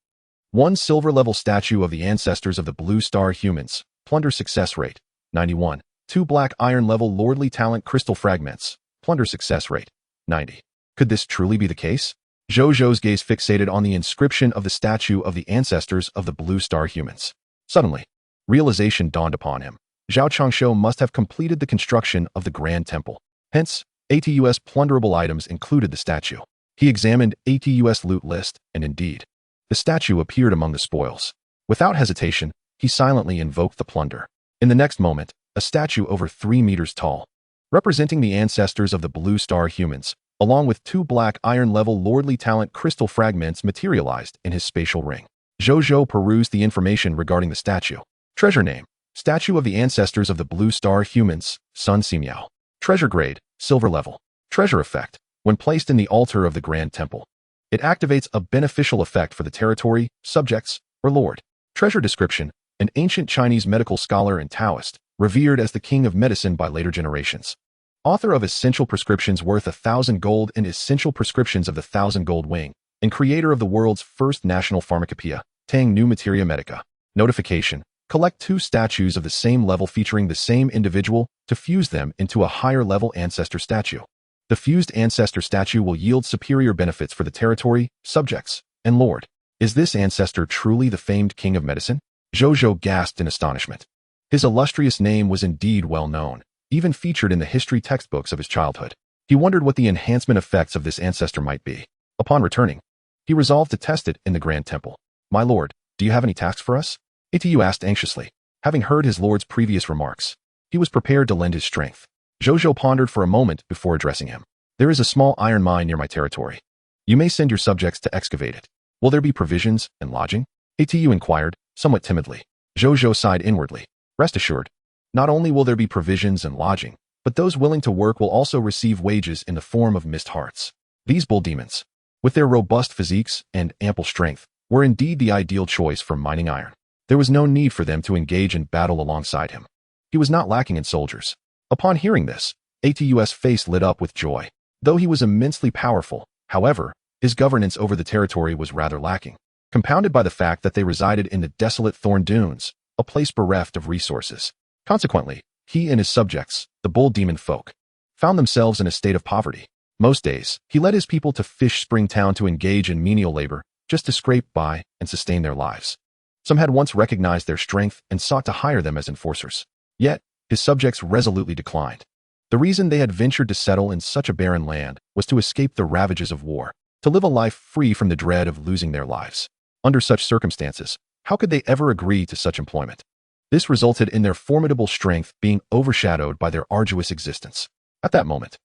1 silver level statue of the ancestors of the Blue Star humans, plunder success rate, 91. 2 black iron level lordly talent crystal fragments, plunder success rate, 90. Could this truly be the case? Zhou Zhou's gaze fixated on the inscription of the statue of the ancestors of the Blue Star humans. Suddenly, realization dawned upon him. Zhao Changshou must have completed the construction of the Grand Temple. Hence, ATUS plunderable items included the statue. He examined ATUS loot list, and indeed, the statue appeared among the spoils. Without hesitation, he silently invoked the plunder. In the next moment, a statue over 3 meters tall, representing the ancestors of the Blue Star humans, along with 2 black iron-level lordly talent crystal fragments materialized in his spatial ring. Zhou Zhou perused the information regarding the statue. Treasure name: Statue of the Ancestors of the Blue Star Humans, Sun Simiao. Treasure grade: Silver level. Treasure effect: when placed in the altar of the Grand Temple, it activates a beneficial effect for the territory, subjects, or lord. Treasure description: an ancient Chinese medical scholar and Taoist, revered as the king of medicine by later generations. Author of Essential Prescriptions Worth 1,000 Gold and Essential Prescriptions of the 1,000 Gold Wing, and creator of the world's first national pharmacopoeia, Tang Nu Materia Medica. Notification: collect 2 statues of the same level featuring the same individual to fuse them into a higher level ancestor statue. The fused ancestor statue will yield superior benefits for the territory, subjects, and lord. Is this ancestor truly the famed king of medicine? Zhou Zhou gasped in astonishment. His illustrious name was indeed well known, even featured in the history textbooks of his childhood. He wondered what the enhancement effects of this ancestor might be. Upon returning, he resolved to test it in the Grand Temple. My lord, do you have any tasks for us? Atu asked anxiously. Having heard his lord's previous remarks, he was prepared to lend his strength. Zhou Zhou pondered for a moment before addressing him. There is a small iron mine near my territory. You may send your subjects to excavate it. Will there be provisions and lodging? Atu inquired, somewhat timidly. Zhou Zhou sighed inwardly. Rest assured, not only will there be provisions and lodging, but those willing to work will also receive wages in the form of mist hearts. These bull demons, with their robust physiques and ample strength, were indeed the ideal choice for mining iron. There was no need for them to engage in battle alongside him. He was not lacking in soldiers. Upon hearing this, Atu's face lit up with joy. Though he was immensely powerful, however, his governance over the territory was rather lacking, compounded by the fact that they resided in the desolate Thorn Dunes, a place bereft of resources. Consequently, he and his subjects, the bull demon folk, found themselves in a state of poverty. Most days, he led his people to Fish Spring Town to engage in menial labor, just to scrape by and sustain their lives. Some had once recognized their strength and sought to hire them as enforcers. Yet, his subjects resolutely declined. The reason they had ventured to settle in such a barren land was to escape the ravages of war, to live a life free from the dread of losing their lives. Under such circumstances, how could they ever agree to such employment? This resulted in their formidable strength being overshadowed by their arduous existence. At that moment,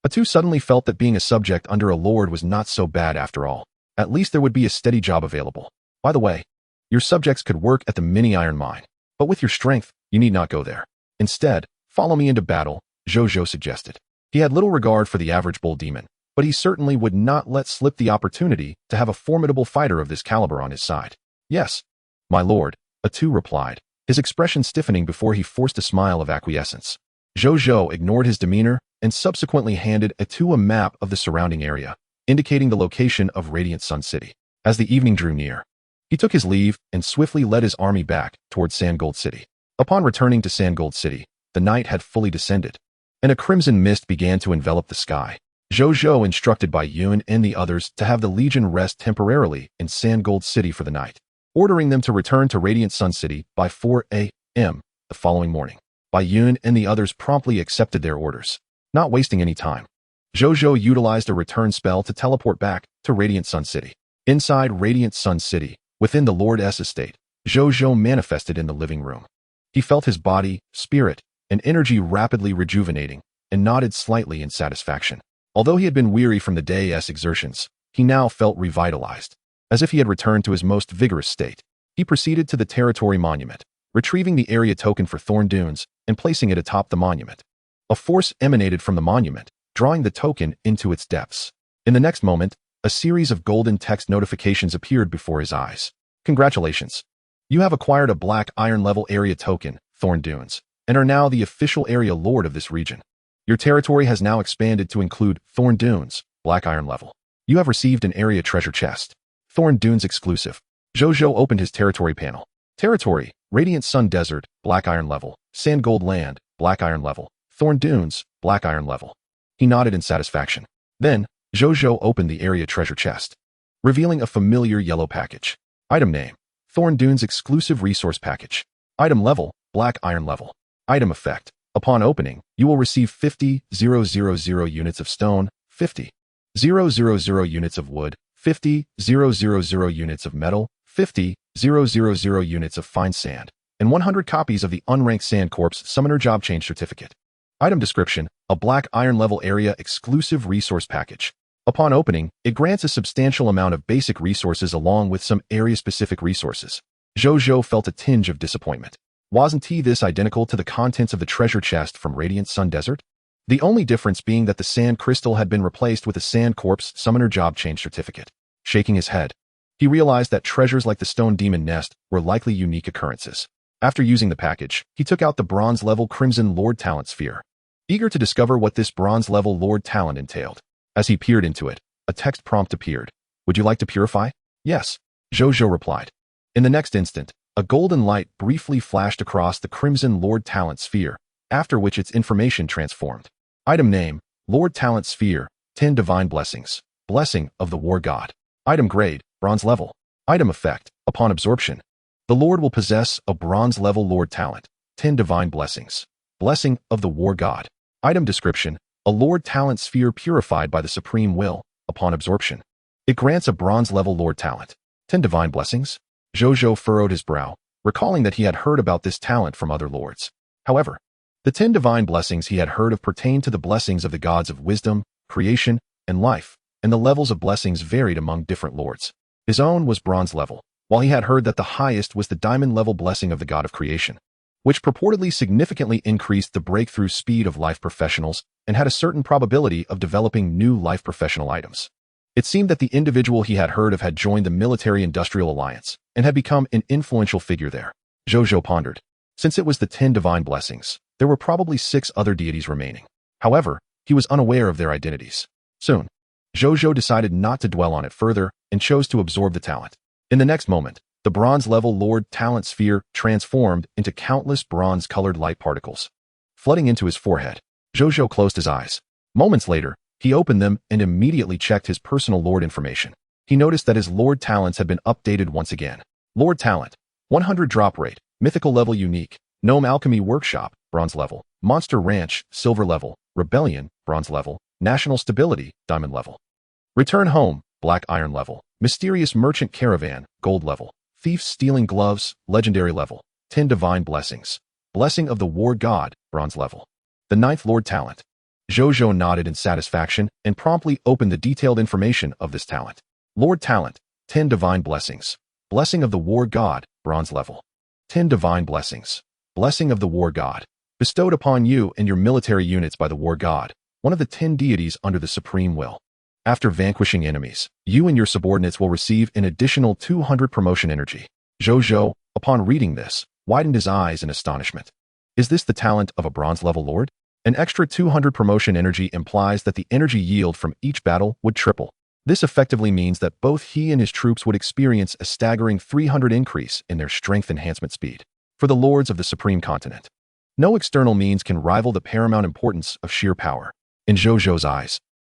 Atu suddenly felt that being a subject under a lord was not so bad after all. At least there would be a steady job available. By the way, your subjects could work at the mini iron mine, but with your strength, you need not go there. Instead, follow me into battle, Zhou Zhou suggested. He had little regard for the average bull demon, but he certainly would not let slip the opportunity to have a formidable fighter of this caliber on his side. Yes, my lord, Atu replied, his expression stiffening before he forced a smile of acquiescence. Zhou Zhou ignored his demeanor and subsequently handed Atu a map of the surrounding area, indicating the location of Radiant Sun City. As the evening drew near, he took his leave and swiftly led his army back towards Sandgold City. Upon returning to Sandgold City, the night had fully descended, and a crimson mist began to envelop the sky. Zhou Zhou instructed Bai Yun and the others to have the Legion rest temporarily in Sandgold City for the night, ordering them to return to Radiant Sun City by 4 a.m. the following morning. Bai Yun and the others promptly accepted their orders. Not wasting any time, Zhou Zhou utilized a return spell to teleport back to Radiant Sun City. Inside Radiant Sun City, within the Lord's estate, Zhou Zhou manifested in the living room. He felt his body, spirit, and energy rapidly rejuvenating, and nodded slightly in satisfaction. Although he had been weary from the day's exertions, he now felt revitalized, as if he had returned to his most vigorous state. He proceeded to the territory monument, retrieving the area token for Thorn Dunes and placing it atop the monument. A force emanated from the monument, drawing the token into its depths. In the next moment, a series of golden text notifications appeared before his eyes. Congratulations! You have acquired a black iron level area token, Thorn Dunes, and are now the official area lord of this region. Your territory has now expanded to include Thorn Dunes, black iron level. You have received an area treasure chest. Thorn Dunes exclusive. Zhou Zhou opened his territory panel. Territory, Radiant Sun Desert, black iron level. Sandgold Land, black iron level. Thorn Dunes, black iron level. He nodded in satisfaction. Then, Zhou Zhou opened the area treasure chest, revealing a familiar yellow package. Item name, Thorn Dunes exclusive resource package. Item level, black iron level. Item effect. Upon opening, you will receive 50,000 units of stone, 50,000 units of wood, 50,000 units of metal, 50,000 units of fine sand, and 100 copies of the Unranked Sand Corps Summoner Job Change Certificate. Item description, a black iron level area exclusive resource package. Upon opening, it grants a substantial amount of basic resources along with some area-specific resources. Zhou Zhou felt a tinge of disappointment. Wasn't this identical to the contents of the treasure chest from Radiant Sun Desert? The only difference being that the sand crystal had been replaced with a Sand Corps Summoner Job Change Certificate. Shaking his head, he realized that treasures like the Stone Demon Nest were likely unique occurrences. After using the package, he took out the bronze-level Crimson Lord Talent Sphere, eager to discover what this bronze-level Lord Talent entailed. As he peered into it, a text prompt appeared. Would you like to purify? Yes, Zhou Zhou replied. In the next instant, a golden light briefly flashed across the Crimson Lord Talent Sphere, after which its information transformed. Item name, Lord Talent Sphere, 10 Divine Blessings. Blessing of the War God. Item grade, Bronze level. Item effect, upon absorption, the Lord will possess a Bronze level Lord Talent, 10 Divine Blessings. Blessing of the War God. Item description, a Lord Talent Sphere purified by the Supreme Will, upon absorption. It grants a Bronze level Lord Talent, 10 Divine Blessings. Zhou Zhou furrowed his brow, recalling that he had heard about this talent from other lords. However, the 10 divine blessings he had heard of pertained to the blessings of the gods of wisdom, creation, and life, and the levels of blessings varied among different lords. His own was bronze level, while he had heard that the highest was the diamond-level blessing of the god of creation, which purportedly significantly increased the breakthrough speed of life professionals and had a certain probability of developing new life professional items. It seemed that the individual he had heard of had joined the military-industrial alliance and had become an influential figure there. Zhou Zhou pondered. Since it was the 10 divine blessings, there were probably 6 other deities remaining. However, he was unaware of their identities. Soon, Zhou Zhou decided not to dwell on it further and chose to absorb the talent. In the next moment, the bronze-level Lord Talent Sphere transformed into countless bronze-colored light particles. Flooding into his forehead, Zhou Zhou closed his eyes. Moments later, he opened them and immediately checked his personal Lord information. He noticed that his Lord Talents had been updated once again. Lord Talent, 100 drop rate, mythical level unique, Gnome Alchemy Workshop, bronze level, Monster Ranch, silver level, Rebellion, bronze level, National Stability, diamond level. Return Home, black iron level, Mysterious Merchant Caravan, gold level, Thief Stealing Gloves, legendary level, 10 divine blessings, Blessing of the War God, bronze level. The 9th Lord Talent. Zhou Zhou nodded in satisfaction and promptly opened the detailed information of this talent. Lord Talent, 10 divine blessings, Blessing of the War God, bronze level. 10 divine blessings, Blessing of the War God, bestowed upon you and your military units by the War God, one of the 10 deities under the supreme will. After vanquishing enemies, you and your subordinates will receive an additional 200 promotion energy. Zhou Zhou, upon reading this, widened his eyes in astonishment. Is this the talent of a bronze-level lord? An extra 200 promotion energy implies that the energy yield from each battle would triple. This effectively means that both he and his troops would experience a staggering 300 increase in their strength enhancement speed. For the lords of the supreme continent, no external means can rival the paramount importance of sheer power. In Zhou Zhou's eyes,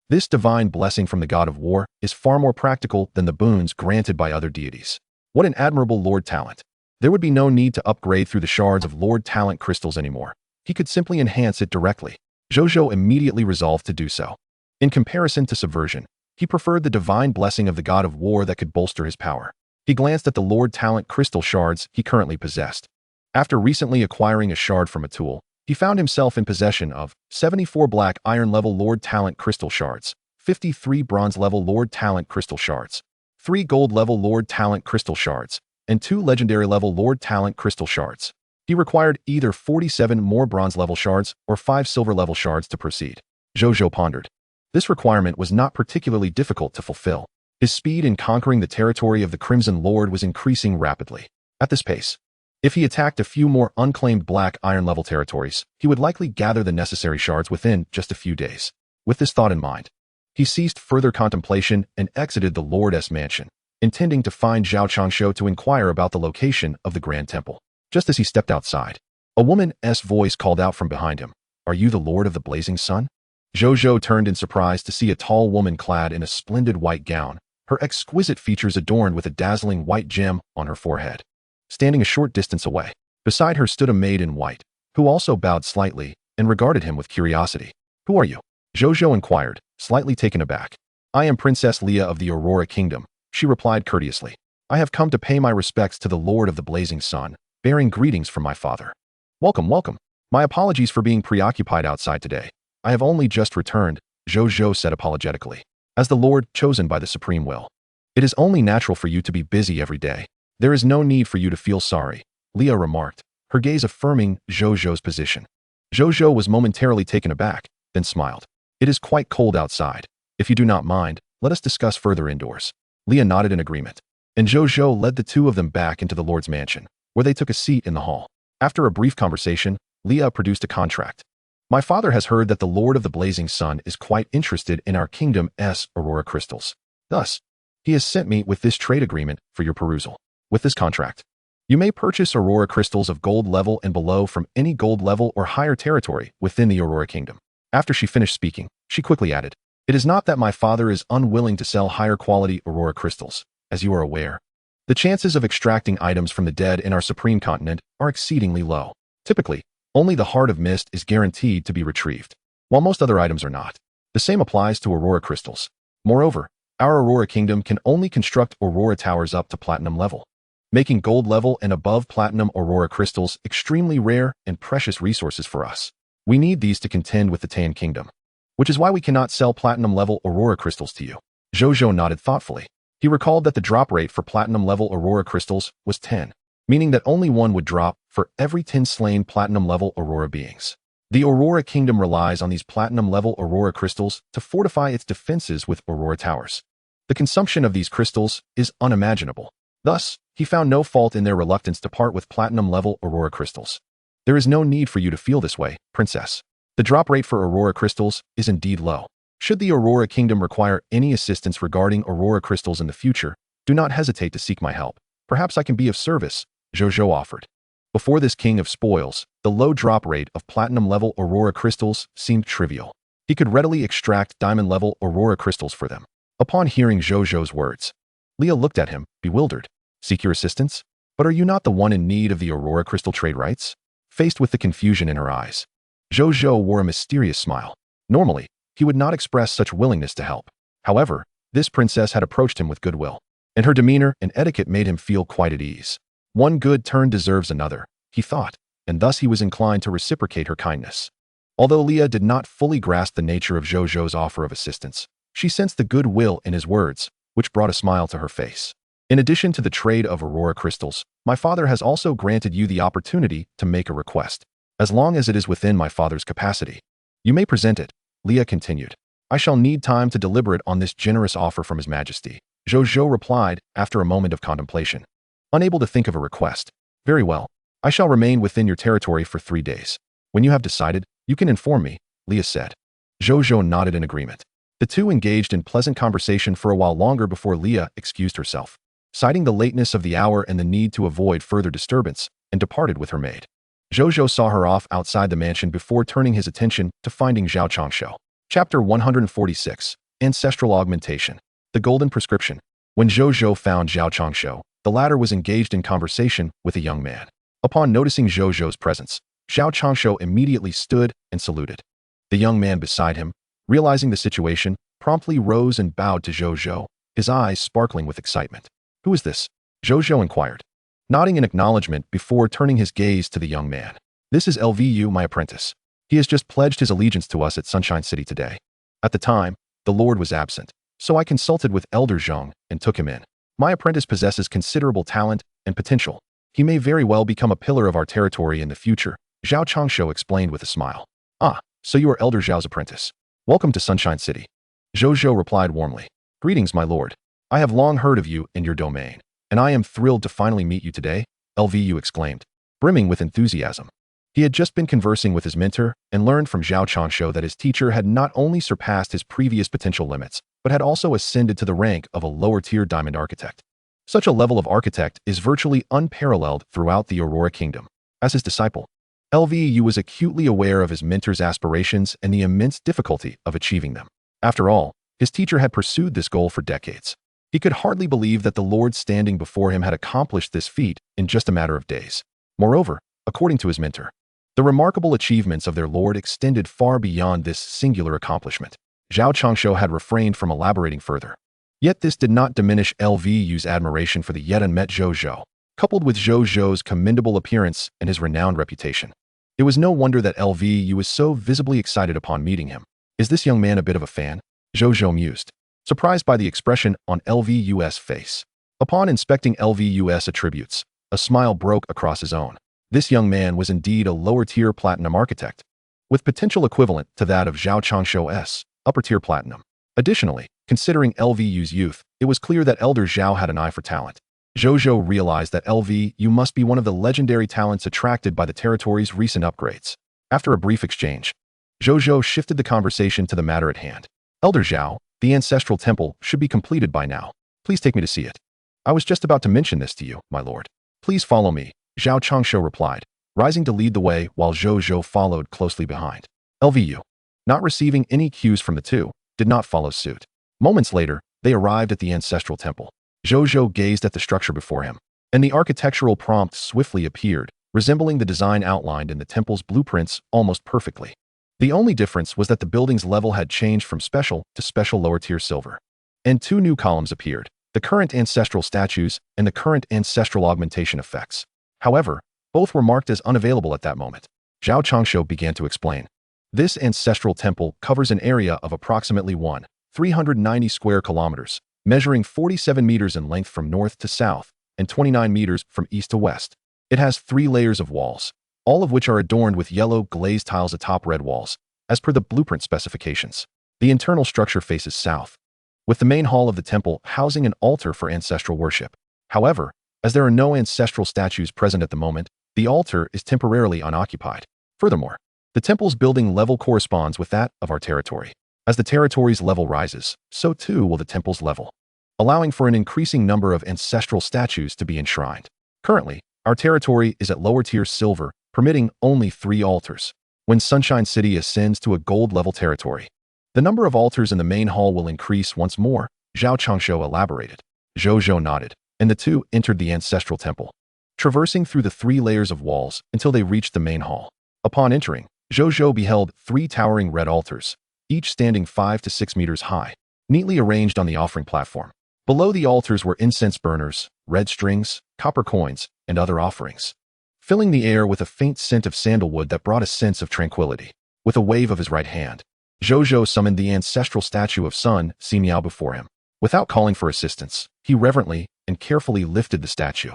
this divine blessing from the god of war is far more practical than the boons granted by other deities. What an admirable Lord Talent. There would be no need to upgrade through the shards of Lord Talent crystals anymore. He could simply enhance it directly. Zhou Zhou immediately resolved to do so. In comparison to subversion, he preferred the divine blessing of the god of war that could bolster his power. He glanced at the Lord Talent crystal shards he currently possessed. After recently acquiring a shard from a tool, he found himself in possession of 74 black iron level Lord Talent crystal shards, 53 bronze level Lord Talent crystal shards, 3 gold level Lord Talent crystal shards, and 2 legendary level Lord Talent crystal shards. He required either 47 more bronze-level shards or 5 silver-level shards to proceed. Zhou Zhou pondered. This requirement was not particularly difficult to fulfill. His speed in conquering the territory of the Crimson Lord was increasing rapidly. At this pace, if he attacked a few more unclaimed black iron-level territories, he would likely gather the necessary shards within just a few days. With this thought in mind, he ceased further contemplation and exited the Lord's mansion, intending to find Zhao Changshu to inquire about the location of the Grand Temple. Just as he stepped outside, a woman's voice called out from behind him, "Are you the Lord of the Blazing Sun?" Zhou Zhou turned in surprise to see a tall woman clad in a splendid white gown, her exquisite features adorned with a dazzling white gem on her forehead. Standing a short distance away, beside her stood a maid in white, who also bowed slightly and regarded him with curiosity. "Who are you?" Zhou Zhou inquired, slightly taken aback. "I am Princess Leah of the Aurora Kingdom," she replied courteously. "I have come to pay my respects to the Lord of the Blazing Sun, bearing greetings from my father." "Welcome, welcome. My apologies for being preoccupied outside today. I have only just returned," Zhou Zhou said apologetically. "As the Lord chosen by the Supreme Will, it is only natural for you to be busy every day. There is no need for you to feel sorry," Leah remarked, her gaze affirming Zhou Zhou's position. Zhou Zhou was momentarily taken aback, then smiled. "It is quite cold outside. If you do not mind, let us discuss further indoors." Leah nodded in agreement, and Zhou Zhou led the two of them back into the Lord's mansion, where they took a seat in the hall. After a brief conversation, Leah produced a contract. "My father has heard that the Lord of the Blazing Sun is quite interested in our kingdom's Aurora crystals. Thus, he has sent me with this trade agreement for your perusal. With this contract, you may purchase Aurora crystals of gold level and below from any gold level or higher territory within the Aurora Kingdom." After she finished speaking, she quickly added, "It is not that my father is unwilling to sell higher quality Aurora crystals. As you are aware, the chances of extracting items from the dead in our supreme continent are exceedingly low. Typically, only the Heart of Mist is guaranteed to be retrieved, while most other items are not. The same applies to Aurora crystals. Moreover, our Aurora Kingdom can only construct Aurora towers up to platinum level, making gold level and above platinum Aurora crystals extremely rare and precious resources for us. We need these to contend with the Tan Kingdom, which is why we cannot sell platinum level Aurora crystals to you." Zhou Zhou nodded thoughtfully. He recalled that the drop rate for platinum-level aurora crystals was 10, meaning that only one would drop for every 10 slain platinum-level aurora beings. The Aurora Kingdom relies on these platinum-level aurora crystals to fortify its defenses with aurora towers. The consumption of these crystals is unimaginable. Thus, he found no fault in their reluctance to part with platinum-level aurora crystals. There is no need for you to feel this way, Princess. The drop rate for aurora crystals is indeed low. Should the Aurora Kingdom require any assistance regarding aurora crystals in the future, do not hesitate to seek my help. Perhaps I can be of service, Zhou Zhou offered. Before this king of spoils, the low drop rate of platinum-level aurora crystals seemed trivial. He could readily extract diamond-level aurora crystals for them. Upon hearing Zhou Zhou's words, Leah looked at him, bewildered. Seek your assistance? But are you not the one in need of the aurora crystal trade rights? Faced with the confusion in her eyes, Zhou Zhou wore a mysterious smile. Normally, he would not express such willingness to help. However, this princess had approached him with goodwill, and her demeanor and etiquette made him feel quite at ease. One good turn deserves another, he thought, and thus he was inclined to reciprocate her kindness. Although Leah did not fully grasp the nature of Zhou Zhou's offer of assistance, she sensed the goodwill in his words, which brought a smile to her face. In addition to the trade of aurora crystals, my father has also granted you the opportunity to make a request, as long as it is within my father's capacity. You may present it, Leah continued. I shall need time to deliberate on this generous offer from His Majesty, Zhou Zhou replied after a moment of contemplation. Unable to think of a request. Very well. I shall remain within your territory for 3 days. When you have decided, you can inform me, Leah said. Zhou Zhou nodded in agreement. The two engaged in pleasant conversation for a while longer before Leah excused herself, citing the lateness of the hour and the need to avoid further disturbance, and departed with her maid. Zhou Zhou saw her off outside the mansion before turning his attention to finding Zhao Changshu. Chapter 146. Ancestral Augmentation. The Golden Prescription. When Zhou Zhou found Zhao Changshu, the latter was engaged in conversation with a young man. Upon noticing Zhou Zhou's presence, Zhao Changshu immediately stood and saluted. The young man beside him, realizing the situation, promptly rose and bowed to Zhou Zhou, his eyes sparkling with excitement. Who is this? Zhou Zhou inquired, nodding in acknowledgement before turning his gaze to the young man. This is Lvu, my apprentice. He has just pledged his allegiance to us at Sunshine City today. At the time, the Lord was absent, so I consulted with Elder Zhang and took him in. My apprentice possesses considerable talent and potential. He may very well become a pillar of our territory in the future, Zhao Changshu explained with a smile. Ah, so you are Elder Zhao's apprentice. Welcome to Sunshine City. Zhou Zhou replied warmly. Greetings, my lord. I have long heard of you and your domain, and I am thrilled to finally meet you today, Lvu exclaimed, brimming with enthusiasm. He had just been conversing with his mentor and learned from Zhao Changshu that his teacher had not only surpassed his previous potential limits, but had also ascended to the rank of a lower-tier diamond architect. Such a level of architect is virtually unparalleled throughout the Aurora Kingdom. As his disciple, Lvu was acutely aware of his mentor's aspirations and the immense difficulty of achieving them. After all, his teacher had pursued this goal for decades. He could hardly believe that the Lord standing before him had accomplished this feat in just a matter of days. Moreover, according to his mentor, the remarkable achievements of their Lord extended far beyond this singular accomplishment. Zhao Changshu had refrained from elaborating further. Yet this did not diminish Lvu's admiration for the yet unmet Zhou Zhou, coupled with Zhou Zhou's commendable appearance and his renowned reputation. It was no wonder that Lvu was so visibly excited upon meeting him. Is this young man a bit of a fan? Zhou Zhou mused, surprised by the expression on Lvu's face. Upon inspecting Lvu's attributes, a smile broke across his own. This young man was indeed a lower-tier platinum architect, with potential equivalent to that of Zhao Changshu's upper-tier platinum. Additionally, considering Lvu's youth, it was clear that Elder Zhao had an eye for talent. Zhou Zhou realized that Lvu must be one of the legendary talents attracted by the territory's recent upgrades. After a brief exchange, Zhou Zhou shifted the conversation to the matter at hand. Elder Zhao, the ancestral temple should be completed by now. Please take me to see it. I was just about to mention this to you, my lord. Please follow me, Zhao Changshu replied, rising to lead the way while Zhou Zhou followed closely behind. Lvu, not receiving any cues from the two, did not follow suit. Moments later, they arrived at the ancestral temple. Zhou Zhou gazed at the structure before him, and the architectural prompt swiftly appeared, resembling the design outlined in the temple's blueprints almost perfectly. The only difference was that the building's level had changed from special to special lower-tier silver. And 2 new columns appeared, the current ancestral statues and the current ancestral augmentation effects. However, both were marked as unavailable at that moment. Zhao Changshu began to explain. This ancestral temple covers an area of approximately 390 square kilometers, measuring 47 meters in length from north to south and 29 meters from east to west. It has 3 layers of walls, all of which are adorned with yellow glazed tiles atop red walls, as per the blueprint specifications. The internal structure faces south, with the main hall of the temple housing an altar for ancestral worship. However, as there are no ancestral statues present at the moment, the altar is temporarily unoccupied. Furthermore, the temple's building level corresponds with that of our territory. As the territory's level rises, so too will the temple's level, allowing for an increasing number of ancestral statues to be enshrined. Currently, our territory is at lower tier silver, permitting only 3 altars. When Sunshine City ascends to a gold-level territory, the number of altars in the main hall will increase once more, Zhao Changshu elaborated. Zhou Zhou nodded, and the two entered the ancestral temple, traversing through the 3 layers of walls until they reached the main hall. Upon entering, Zhou Zhou beheld 3 towering red altars, each standing 5 to 6 meters high, neatly arranged on the offering platform. Below the altars were incense burners, red strings, copper coins, and other offerings, filling the air with a faint scent of sandalwood that brought a sense of tranquility. With a wave of his right hand, Zhou Zhou summoned the ancestral statue of Sun Simiao before him. Without calling for assistance, he reverently and carefully lifted the statue,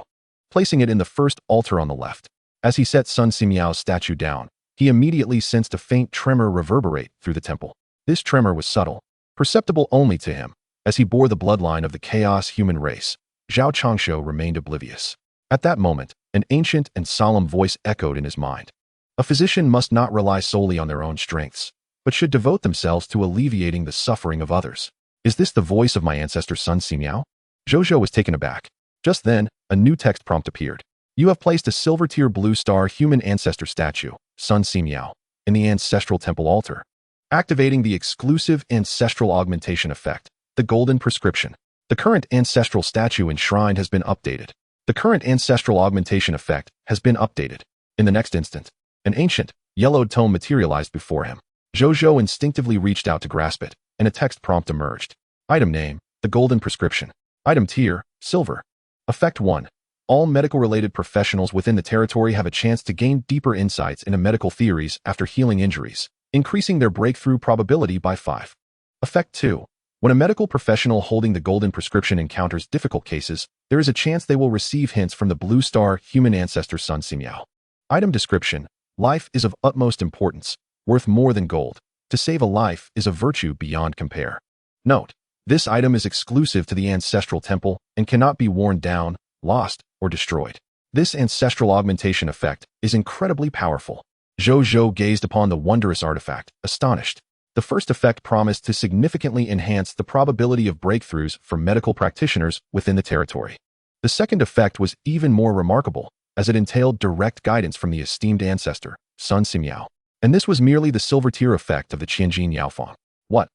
placing it in the first altar on the left. As he set Sun Simiao's statue down, he immediately sensed a faint tremor reverberate through the temple. This tremor was subtle, perceptible only to him. As he bore the bloodline of the chaos human race, Zhao Changshu remained oblivious. At that moment, an ancient and solemn voice echoed in his mind. A physician must not rely solely on their own strengths, but should devote themselves to alleviating the suffering of others. Is this the voice of my ancestor Sun Simiao? Zhou Zhou was taken aback. Just then, a new text prompt appeared. You have placed a silver-tier blue star human ancestor statue, Sun Simiao, in the ancestral temple altar, activating the exclusive ancestral augmentation effect, the golden prescription. The current ancestral statue enshrined has been updated. The current ancestral augmentation effect has been updated. In the next instant, an ancient, yellowed tome materialized before him. Zhou Zhou instinctively reached out to grasp it, and a text prompt emerged. Item name, the golden prescription. Item tier, silver. Effect 1. All medical-related professionals within the territory have a chance to gain deeper insights into medical theories after healing injuries, increasing their breakthrough probability by 5. Effect 2. When a medical professional holding the golden prescription encounters difficult cases, there is a chance they will receive hints from the blue star human ancestor Sun Simiao. Item description. Life is of utmost importance, worth more than gold. To save a life is a virtue beyond compare. Note: this item is exclusive to the ancestral temple and cannot be worn down, lost, or destroyed. This ancestral augmentation effect is incredibly powerful. Zhou Zhou gazed upon the wondrous artifact, astonished. The first effect promised to significantly enhance the probability of breakthroughs for medical practitioners within the territory. The second effect was even more remarkable, as it entailed direct guidance from the esteemed ancestor, Sun Simiao. And this was merely the silver-tier effect of the Qianjin Yaofang. What,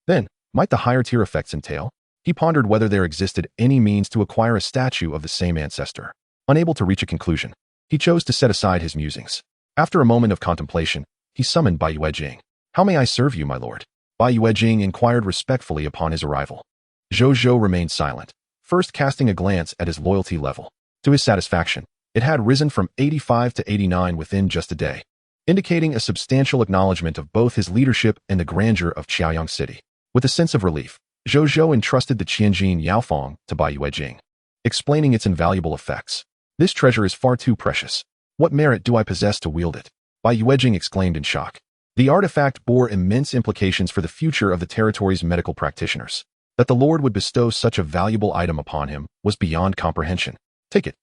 then, might the higher-tier effects entail? He pondered whether there existed any means to acquire a statue of the same ancestor. Unable to reach a conclusion, he chose to set aside his musings. After a moment of contemplation, he summoned Bai Yuejing. How may I serve you, my lord? Bai Yuejing inquired respectfully upon his arrival. Zhou Zhou remained silent, first casting a glance at his loyalty level. To his satisfaction, it had risen from 85 to 89 within just a day, indicating a substantial acknowledgement of both his leadership and the grandeur of Qiaoyang City. With a sense of relief, Zhou Zhou entrusted the Qianjin Yaofang to Bai Yuejing, explaining its invaluable effects. This treasure is far too precious. What merit do I possess to wield it? Bai Yuejing exclaimed in shock. The artifact bore immense implications for the future of the territory's medical practitioners. That the Lord would bestow such a valuable item upon him was beyond comprehension. Take it.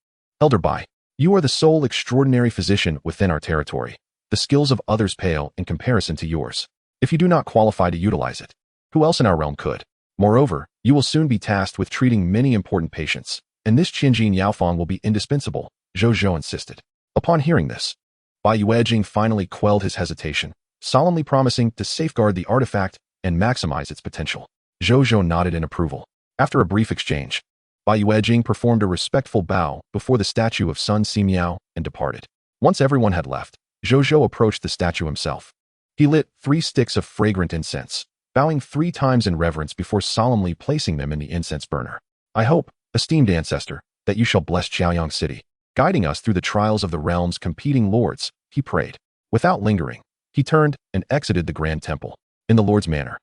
Elder Bai, you are the sole extraordinary physician within our territory. The skills of others pale in comparison to yours. If you do not qualify to utilize it, who else in our realm could? Moreover, you will soon be tasked with treating many important patients, and this Qianjin Yaofang will be indispensable, Zhou Zhou insisted. Upon hearing this, Bai Yuejing finally quelled his hesitation, solemnly promising to safeguard the artifact and maximize its potential. Zhou Zhou nodded in approval. After a brief exchange, Bai Yuejing performed a respectful bow before the statue of Sun Simiao and departed. Once everyone had left, Zhou Zhou approached the statue himself. He lit 3 sticks of fragrant incense, bowing 3 times in reverence before solemnly placing them in the incense burner. I hope, esteemed ancestor, that you shall bless Qiaoyang City, guiding us through the trials of the realm's competing lords, he prayed. Without lingering, he turned and exited the grand temple. In the Lord's manor,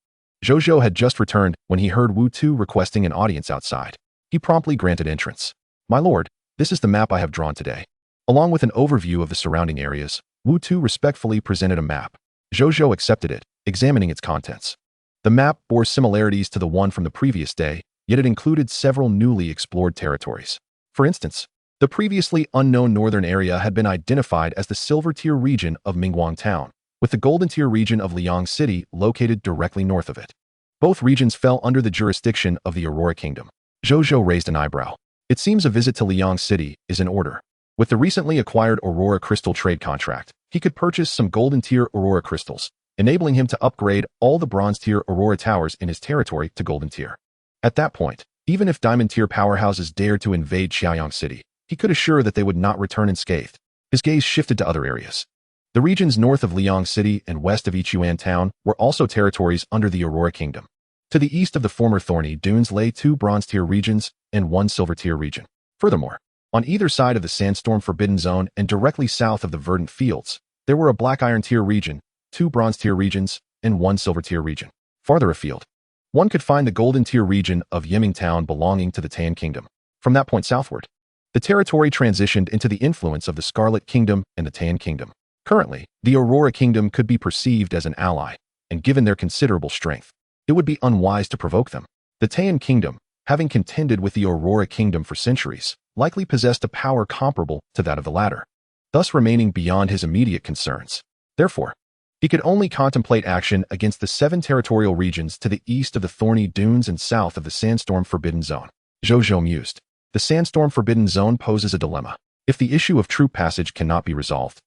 Zhou Zhou had just returned when he heard Wu Tu requesting an audience outside. He promptly granted entrance. "My lord, this is the map I have drawn today." Along with an overview of the surrounding areas, Wu Tu respectfully presented a map. Zhou Zhou accepted it, examining its contents. The map bore similarities to the one from the previous day, yet it included several newly explored territories. For instance, the previously unknown northern area had been identified as the Silver Tier region of Mingguang Town, with the Golden Tier region of Liang City located directly north of it. Both regions fell under the jurisdiction of the Aurora Kingdom. Zhou Zhou raised an eyebrow. It seems a visit to Liang City is in order. With the recently acquired Aurora Crystal trade contract, he could purchase some Golden Tier Aurora Crystals, enabling him to upgrade all the Bronze Tier Aurora Towers in his territory to Golden Tier. At that point, even if Diamond Tier powerhouses dared to invade Xiaoyang City, he could assure that they would not return unscathed. His gaze shifted to other areas. The regions north of Liang City and west of Yichuan Town were also territories under the Aurora Kingdom. To the east of the former Thorny Dunes lay 2 Bronze Tier regions and 1 Silver Tier region. Furthermore, on either side of the Sandstorm Forbidden Zone and directly south of the Verdant Fields, there were a Black Iron Tier region, 2 Bronze Tier regions, and 1 Silver Tier region. Farther afield, one could find the Golden Tier region of Yiming Town belonging to the Tan Kingdom. From that point southward, the territory transitioned into the influence of the Scarlet Kingdom and the Tan Kingdom. Currently, the Aurora Kingdom could be perceived as an ally, and given their considerable strength, it would be unwise to provoke them. The Tan Kingdom, having contended with the Aurora Kingdom for centuries, likely possessed a power comparable to that of the latter, thus remaining beyond his immediate concerns. Therefore, he could only contemplate action against the 7 territorial regions to the east of the Thorny Dunes and south of the Sandstorm Forbidden Zone. Zhou Zhou mused. The Sandstorm Forbidden Zone poses a dilemma. If the issue of troop passage cannot be resolved,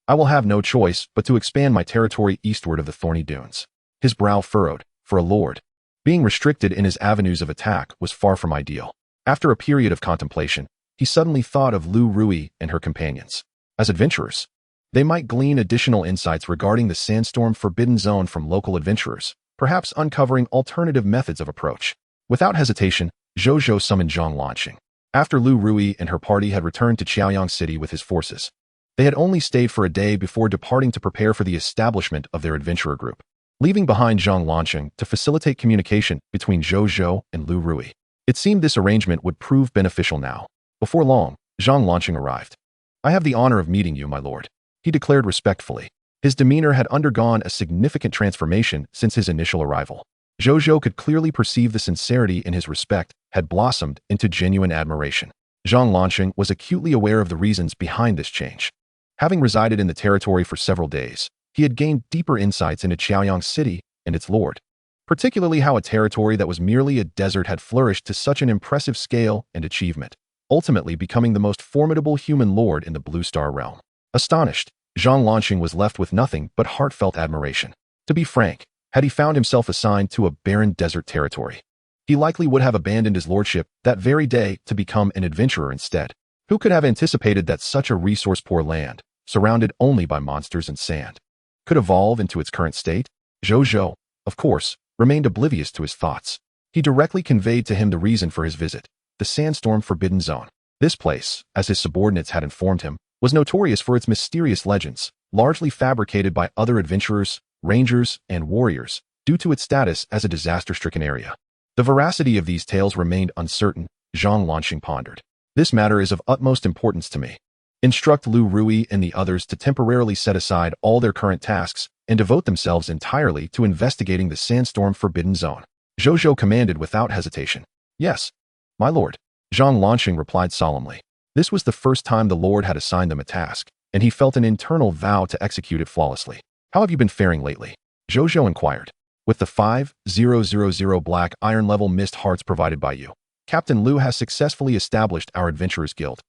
I will have no choice but to expand my territory eastward of the Thorny Dunes. His brow furrowed. For a lord, being restricted in his avenues of attack was far from ideal. After a period of contemplation, he suddenly thought of Lu Rui and her companions. As adventurers, they might glean additional insights regarding the Sandstorm Forbidden Zone from local adventurers, perhaps uncovering alternative methods of approach. Without hesitation, Zhou Zhou summoned Zhang Lanqing. After Lu Rui and her party had returned to Qiaoyang City with his forces, they had only stayed for a day before departing to prepare for the establishment of their adventurer group, leaving behind Zhang Lanqing to facilitate communication between Zhou Zhou and Lu Rui. It seemed this arrangement would prove beneficial now. Before long, Zhang Lanqing arrived. "I have the honor of meeting you, my lord," he declared respectfully. His demeanor had undergone a significant transformation since his initial arrival. Zhou Zhou could clearly perceive the sincerity in his respect had blossomed into genuine admiration. Zhang Lanqing was acutely aware of the reasons behind this change. Having resided in the territory for several days, he had gained deeper insights into Qiaoyang City and its lord, particularly how a territory that was merely a desert had flourished to such an impressive scale and achievement, ultimately becoming the most formidable human lord in the Blue Star realm. Astonished, Zhang Lanqing was left with nothing but heartfelt admiration. To be frank, had he found himself assigned to a barren desert territory, he likely would have abandoned his lordship that very day to become an adventurer instead. Who could have anticipated that such a resource-poor land, surrounded only by monsters and sand, could evolve into its current state? Zhou Zhou, of course, remained oblivious to his thoughts. He directly conveyed to him the reason for his visit, the Sandstorm Forbidden Zone. This place, as his subordinates had informed him, was notorious for its mysterious legends, largely fabricated by other adventurers, rangers, and warriors, due to its status as a disaster-stricken area. The veracity of these tales remained uncertain, Zhang Lanqing pondered. "This matter is of utmost importance to me. Instruct Lu Rui and the others to temporarily set aside all their current tasks and devote themselves entirely to investigating the Sandstorm Forbidden Zone." Zhou Zhou commanded without hesitation. "Yes, my lord," Zhang Lanqing replied solemnly. This was the first time the lord had assigned them a task, and he felt an internal vow to execute it flawlessly. "How have you been faring lately?" Zhou Zhou inquired. "With the 5,000 Black Iron level mist hearts provided by you, Captain Lu has successfully established our Adventurers Guild,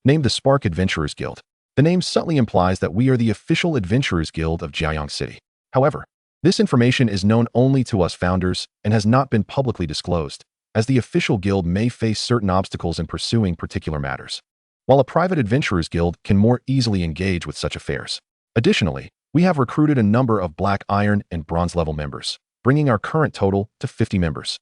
named the Spark Adventurers Guild. The name subtly implies that we are the official Adventurers Guild of Jiayang City. However, this information is known only to us founders and has not been publicly disclosed, as the official guild may face certain obstacles in pursuing particular matters, while a private Adventurers Guild can more easily engage with such affairs. Additionally, we have recruited a number of Black Iron and Bronze level members, bringing our current total to 50 members.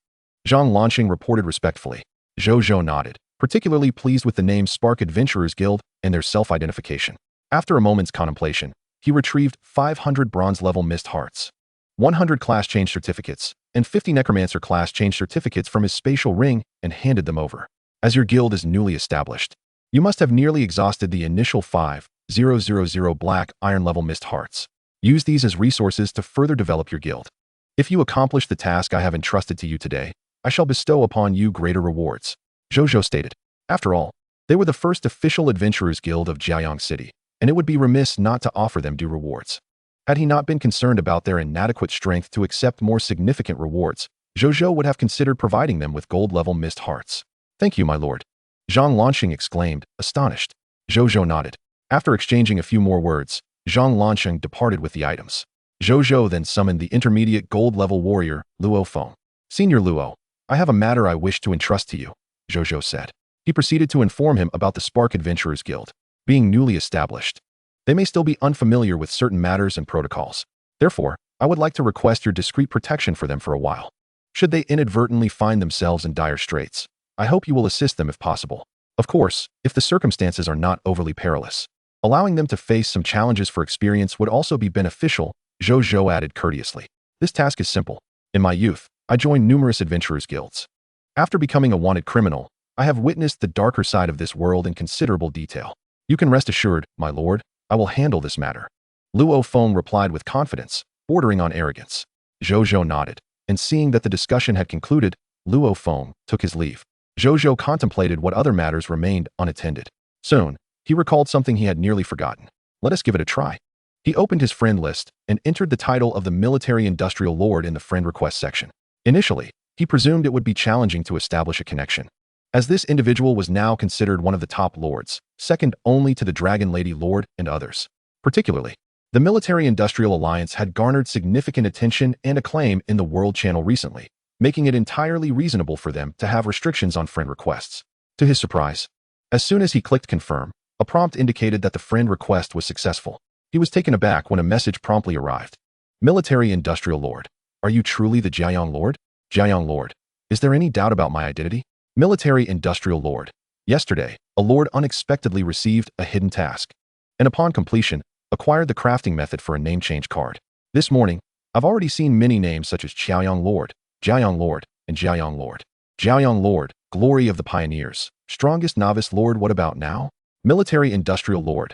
Zhang Lanqing reported respectfully. Zhou Zhou nodded, particularly pleased with the name Spark Adventurers Guild and their self-identification. After a moment's contemplation, he retrieved 500 bronze-level mist hearts. 100 class change certificates, and 50 necromancer class change certificates from his spatial ring and handed them over. As your guild is newly established, you must have nearly exhausted the initial 5,000 black iron level mist hearts. Use these as resources to further develop your guild. If you accomplish the task I have entrusted to you today, I shall bestow upon you greater rewards, Zhou Zhou stated. After all, they were the first official adventurers guild of Jiayang City, and it would be remiss not to offer them due rewards. Had he not been concerned about their inadequate strength to accept more significant rewards, Zhou Zhou would have considered providing them with gold-level mist hearts. Thank you, my lord, Zhang Lanxing exclaimed, astonished. Zhou Zhou nodded. After exchanging a few more words, Zhang Lanxing departed with the items. Zhou Zhou then summoned the intermediate gold-level warrior, Luo Feng. Senior Luo, I have a matter I wish to entrust to you, Zhou Zhou said. He proceeded to inform him about the Spark Adventurers Guild. Being newly established, they may still be unfamiliar with certain matters and protocols. Therefore, I would like to request your discreet protection for them for a while. Should they inadvertently find themselves in dire straits, I hope you will assist them if possible. Of course, if the circumstances are not overly perilous. Allowing them to face some challenges for experience would also be beneficial, Zhou Zhou added courteously. This task is simple. In my youth, I joined numerous adventurers guilds. After becoming a wanted criminal, I have witnessed the darker side of this world in considerable detail. You can rest assured, my lord, I will handle this matter. Luo Feng replied with confidence, bordering on arrogance. Zhou Zhou nodded, and seeing that the discussion had concluded, Luo Feng took his leave. Zhou Zhou contemplated what other matters remained unattended. Soon, he recalled something he had nearly forgotten. Let us give it a try. He opened his friend list and entered the title of the military industrial lord in the friend request section. Initially, he presumed it would be challenging to establish a connection, as this individual was now considered one of the top lords, second only to the Dragon Lady Lord and others. Particularly, the military-industrial alliance had garnered significant attention and acclaim in the World Channel recently, making it entirely reasonable for them to have restrictions on friend requests. To his surprise, as soon as he clicked confirm, a prompt indicated that the friend request was successful. He was taken aback when a message promptly arrived. Military-industrial lord, are you truly the Jiayang Lord? Jiayang Lord, is there any doubt about my identity? Military-industrial lord. Yesterday, a lord unexpectedly received a hidden task, and upon completion, acquired the crafting method for a name change card. This morning, I've already seen many names such as Jiayang Lord, and Jiayang Lord. Jiayang Lord, glory of the pioneers. Strongest novice lord, what about now? Military-industrial lord.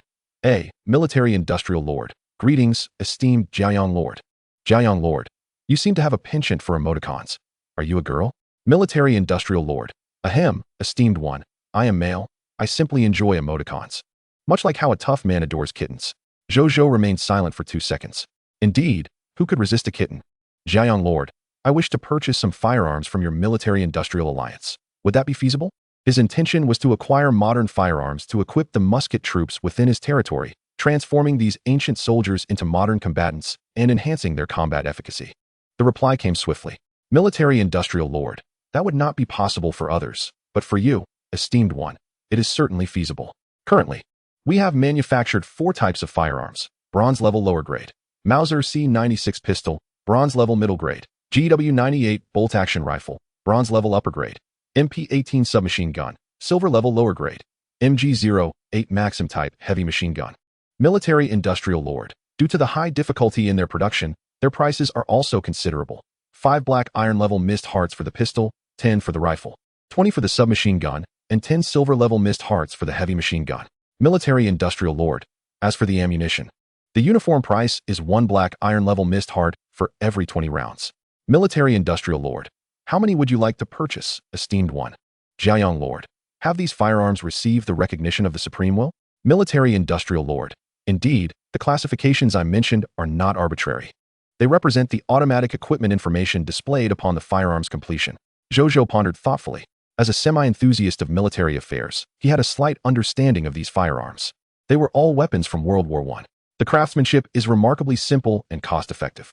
Military-industrial lord. Greetings, esteemed Jiayang Lord. Jiayang Lord, you seem to have a penchant for emoticons. Are you a girl? Military-industrial lord. Ahem, esteemed one. I am male. I simply enjoy emoticons. Much like how a tough man adores kittens. Zhou Zhou remained silent for 2 seconds. Indeed, who could resist a kitten? Jiayang Lord, I wish to purchase some firearms from your military-industrial alliance. Would that be feasible? His intention was to acquire modern firearms to equip the musket troops within his territory, transforming these ancient soldiers into modern combatants and enhancing their combat efficacy. The reply came swiftly. Military-industrial lord, that would not be possible for others, but for you, esteemed one, it is certainly feasible. Currently, we have manufactured 4 types of firearms: bronze level lower grade, Mauser C96 pistol, bronze level middle grade, GW98 bolt action rifle, bronze level upper grade, MP18 submachine gun, silver level lower grade, MG08 Maxim type heavy machine gun. Military-industrial lord, due to the high difficulty in their production, their prices are also considerable. 5 black iron level mist hearts for the pistol, 10 for the rifle, 20 for the submachine gun, and 10 silver level mist hearts for the heavy machine gun. Military-industrial lord, as for the ammunition, the uniform price is 1 black iron level mist heart for every 20 rounds. Military-industrial lord, how many would you like to purchase, esteemed one? Jiayang Lord, have these firearms received the recognition of the Supreme Will? Military-industrial lord, indeed, the classifications I mentioned are not arbitrary. They represent the automatic equipment information displayed upon the firearm's completion. Zhou Zhou pondered thoughtfully. As a semi-enthusiast of military affairs, he had a slight understanding of these firearms. They were all weapons from World War I. The craftsmanship is remarkably simple and cost-effective.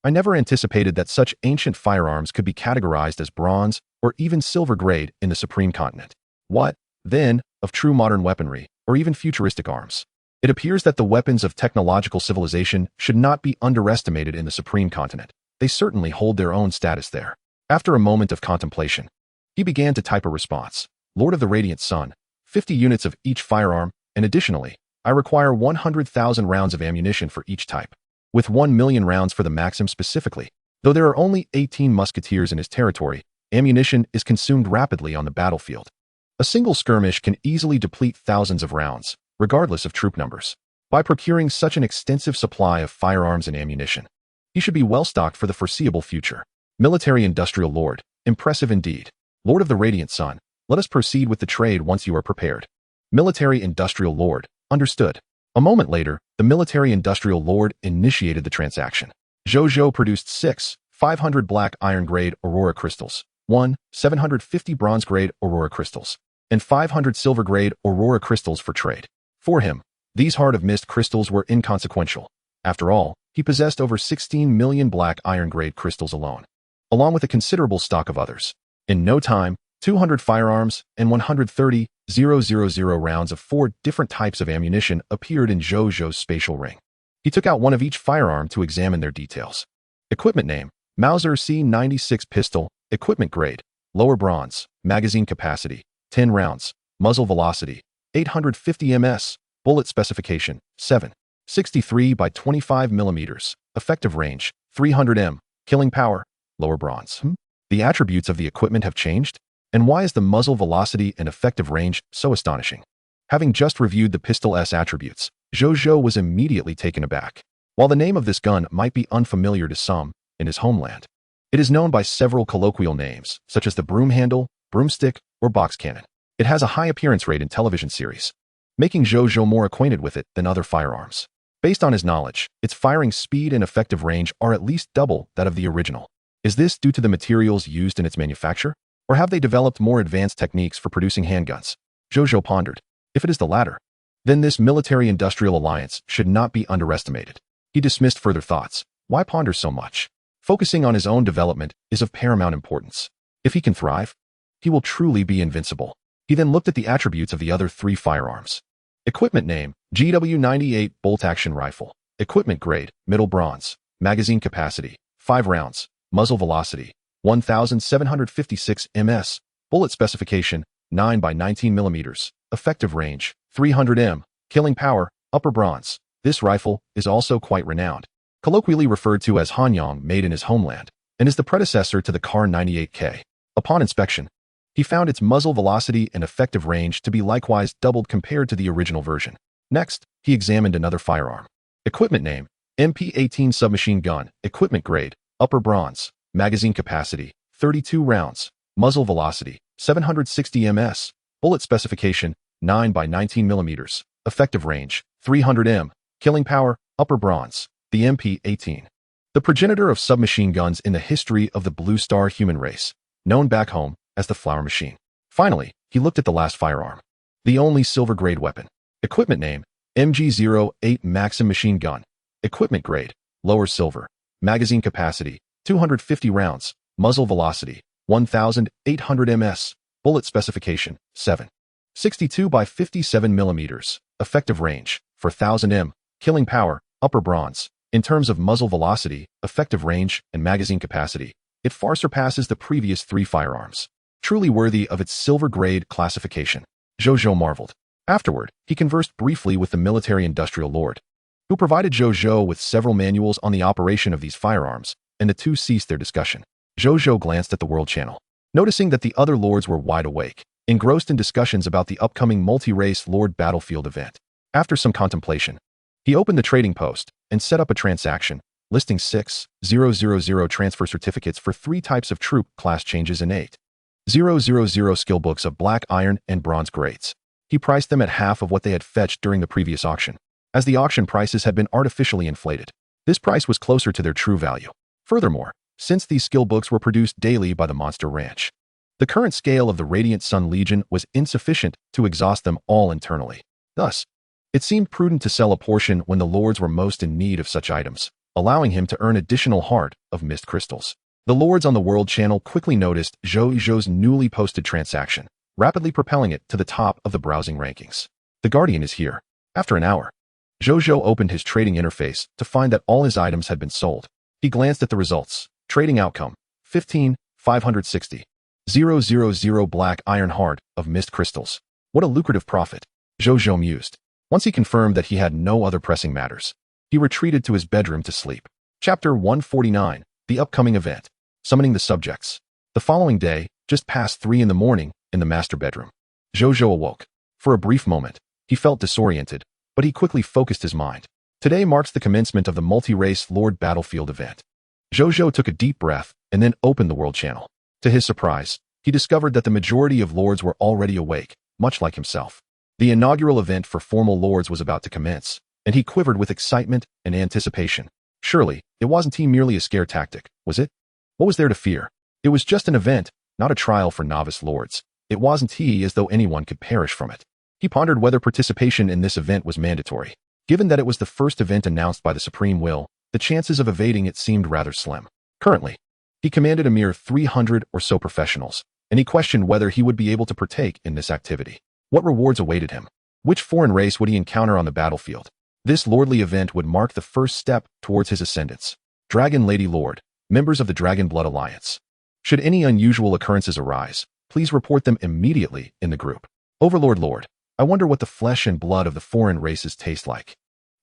I never anticipated that such ancient firearms could be categorized as bronze or even silver grade in the Supreme Continent. What, then, of true modern weaponry, or even futuristic arms? It appears that the weapons of technological civilization should not be underestimated in the Supreme Continent. They certainly hold their own status there. After a moment of contemplation, he began to type a response. Lord of the Radiant Sun, 50 units of each firearm, and additionally, I require 100,000 rounds of ammunition for each type. with 1 million rounds for the Maxim specifically. Though there are only 18 musketeers in his territory, ammunition is consumed rapidly on the battlefield. A single skirmish can easily deplete thousands of rounds, regardless of troop numbers. By procuring such an extensive supply of firearms and ammunition, he should be well-stocked for the foreseeable future. Military-industrial lord, impressive indeed. Lord of the Radiant Sun, let us proceed with the trade once you are prepared. Military-industrial lord, understood. A moment later, the military-industrial lord initiated the transaction. Zhou Zhou produced 6, 500 black iron-grade aurora crystals, 1, 750 bronze-grade aurora crystals, and 500 silver-grade aurora crystals for trade. For him, these Heart of Mist crystals were inconsequential. After all, he possessed over 16 million black iron-grade crystals alone, along with a considerable stock of others. In no time, 200 firearms and 130,000 rounds of 4 different types of ammunition appeared in Zhou Zhou's spatial ring. He took out one of each firearm to examine their details. Equipment name: Mauser C96 pistol, equipment grade, lower bronze, magazine capacity, 10 rounds, muzzle velocity, 850 ms, bullet specification, 7.63 by 25 millimeters, effective range, 300 m, killing power, lower bronze. The attributes of the equipment have changed? And why is the muzzle velocity and effective range so astonishing? Having just reviewed the pistol's attributes, Zhou Zhou was immediately taken aback. While the name of this gun might be unfamiliar to some in his homeland, it is known by several colloquial names, such as the broom handle, broomstick, or box cannon. It has a high appearance rate in television series, making Zhou Zhou more acquainted with it than other firearms. Based on his knowledge, its firing speed and effective range are at least double that of the original. Is this due to the materials used in its manufacture? Or have they developed more advanced techniques for producing handguns? Zhou Zhou pondered. If it is the latter, then this military-industrial alliance should not be underestimated. He dismissed further thoughts. Why ponder so much? Focusing on his own development is of paramount importance. If he can thrive, he will truly be invincible. He then looked at the attributes of the other 3 firearms. Equipment name: GW98 bolt-action rifle. Equipment grade: middle bronze. Magazine capacity: 5 rounds. Muzzle velocity: 1,756 ms. Bullet specification: 9 by 19 millimeters. Effective range: 300 m. Killing power: upper bronze. This rifle is also quite renowned. Colloquially referred to as Hanyang, made in his homeland, and is the predecessor to the Kar 98K. Upon inspection, he found its muzzle velocity and effective range to be likewise doubled compared to the original version. Next, he examined another firearm. Equipment name: MP18 submachine gun. Equipment grade: upper bronze. Magazine capacity: 32 rounds. Muzzle velocity: 760 ms. Bullet specification: 9 by 19 millimeters. Effective range: 300 m. Killing power: upper bronze. The MP18, the progenitor of submachine guns in the history of the Blue Star human race, known back home as the Flower Machine. Finally, he looked at the last firearm, the only silver-grade weapon. Equipment name: MG08 Maxim machine gun. Equipment grade: lower silver. Magazine capacity: 250 rounds. Muzzle velocity: 1,800 ms. Bullet specification: 7.62 by 57 millimeters. Effective range: 4,000 m. Killing power: upper bronze. In terms of muzzle velocity, effective range, and magazine capacity, it far surpasses the previous 3 firearms, truly worthy of its silver-grade classification. Zhou Zhou marveled. Afterward, he conversed briefly with the military-industrial lord, who provided Zhou Zhou with several manuals on the operation of these firearms, and the two ceased their discussion. Zhou Zhou glanced at the world channel, noticing that the other lords were wide awake, engrossed in discussions about the upcoming multi-race lord battlefield event. After some contemplation, he opened the trading post and set up a transaction, listing 6,000 transfer certificates for 3 types of troop class changes and 8,000 skill books of black iron and bronze grades. He priced them at half of what they had fetched during the previous auction, as the auction prices had been artificially inflated. This price was closer to their true value. Furthermore, since these skill books were produced daily by the Monster Ranch, the current scale of the Radiant Sun Legion was insufficient to exhaust them all internally. Thus, it seemed prudent to sell a portion when the lords were most in need of such items, allowing him to earn additional Heart of Mist crystals. The lords on the World Channel quickly noticed Zhou Zhou's newly posted transaction, rapidly propelling it to the top of the browsing rankings. The Guardian is here. After an hour, Zhou Zhou opened his trading interface to find that all his items had been sold. He glanced at the results. Trading outcome: 15,560. 000 black iron Heart of Mist crystals. What a lucrative profit, Zhou Zhou mused. Once he confirmed that he had no other pressing matters, he He retreated to his bedroom to sleep. Chapter 149, the upcoming event. Summoning the subjects. The following day, just past 3 in the morning, in the master bedroom, Zhou Zhou awoke. For a brief moment, he felt disoriented, but he quickly focused his mind. Today marks the commencement of the multi-race Lord Battlefield event. Zhou Zhou took a deep breath and then opened the world channel. To his surprise, he discovered that the majority of lords were already awake, much like himself. The inaugural event for formal lords was about to commence, and he quivered with excitement and anticipation. Surely, it wasn't merely a scare tactic, was it? What was there to fear? It was just an event, not a trial for novice lords. It wasn't as though anyone could perish from it. He pondered whether participation in this event was mandatory. Given that it was the first event announced by the Supreme Will, the chances of evading it seemed rather slim. Currently, he commanded a mere 300 or so professionals, and he questioned whether he would be able to partake in this activity. What rewards awaited him? Which foreign race would he encounter on the battlefield? This lordly event would mark the first step towards his ascendance. Dragon Lady Lord, members of the Dragon Blood Alliance. Should any unusual occurrences arise, please report them immediately in the group. Overlord Lord, I wonder what the flesh and blood of the foreign races taste like.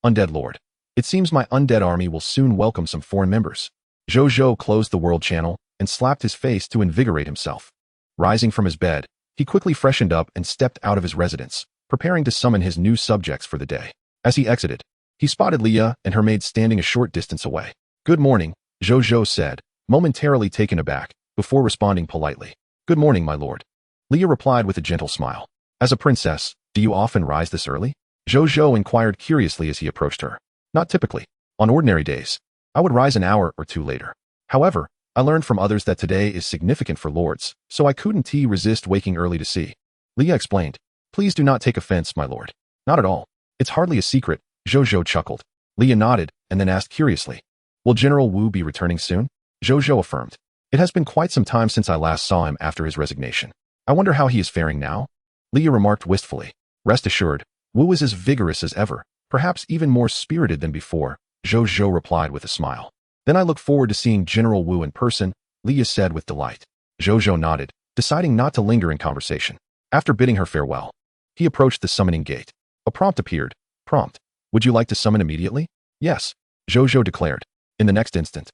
Undead Lord, it seems my undead army will soon welcome some foreign members. Zhou Zhou closed the world channel and slapped his face to invigorate himself. Rising from his bed, he quickly freshened up and stepped out of his residence, preparing to summon his new subjects for the day. As he exited, he spotted Leah and her maid standing a short distance away. Good morning, Zhou Zhou said, momentarily taken aback, before responding politely. Good morning, my lord. Leah replied with a gentle smile. As a princess, do you often rise this early? Zhou Zhou inquired curiously as he approached her. Not typically. On ordinary days, I would rise an hour or two later. However, I learned from others that today is significant for lords, so I couldn't resist waking early to see. Leah explained. Please do not take offense, my lord. Not at all. It's hardly a secret, Zhou Zhou chuckled. Leah nodded and then asked curiously. Will General Wu be returning soon? Zhou Zhou affirmed. It has been quite some time since I last saw him after his resignation. I wonder how he is faring now? Leah remarked wistfully. Rest assured, Wu is as vigorous as ever, perhaps even more spirited than before, Zhou Zhou replied with a smile. Then I look forward to seeing General Wu in person, Leah said with delight. Zhou Zhou nodded, deciding not to linger in conversation. After bidding her farewell, he approached the summoning gate. A prompt appeared. Prompt. Would you like to summon immediately? Yes, Zhou Zhou declared. In the next instant,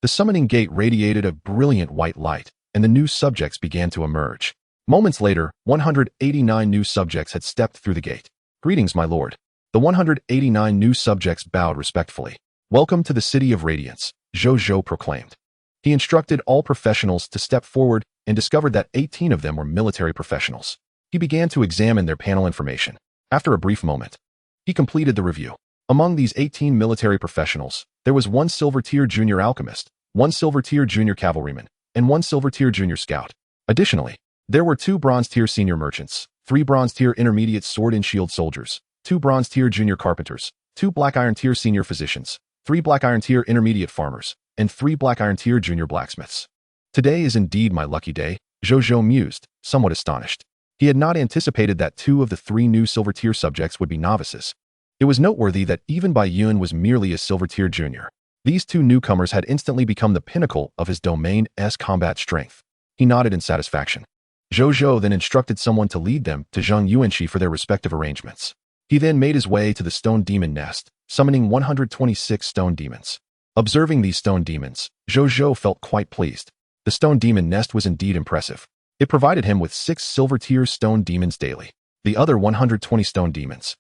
the summoning gate radiated a brilliant white light, and the new subjects began to emerge. Moments later, 189 new subjects had stepped through the gate. Greetings, my lord. The 189 new subjects bowed respectfully. Welcome to the City of Radiance, Zhou Zhou proclaimed. He instructed all professionals to step forward and discovered that 18 of them were military professionals. He began to examine their panel information. After a brief moment, he completed the review. Among these 18 military professionals, there was 1 silver-tier junior alchemist, 1 silver-tier junior cavalryman, and 1 silver-tier junior scout. Additionally, there were 2 bronze-tier senior merchants, 3 bronze-tier intermediate sword and shield soldiers, 2 bronze-tier junior carpenters, 2 black iron-tier senior physicians, 3 black iron-tier intermediate farmers, and 3 black iron-tier junior blacksmiths. Today is indeed my lucky day, Zhou Zhou mused, somewhat astonished. He had not anticipated that 2 of the 3 new silver-tier subjects would be novices. It was noteworthy that even Bai Yun was merely a silver-tier junior. These 2 newcomers had instantly become the pinnacle of his domain's combat strength. He nodded in satisfaction. Zhou Zhou then instructed someone to lead them to Zhang Yuanqi for their respective arrangements. He then made his way to the stone demon nest, summoning 126 stone demons. Observing these stone demons, Zhou Zhou felt quite pleased. The stone demon nest was indeed impressive. It provided him with 6 silver-tier stone demons daily. The other 120 stone demons,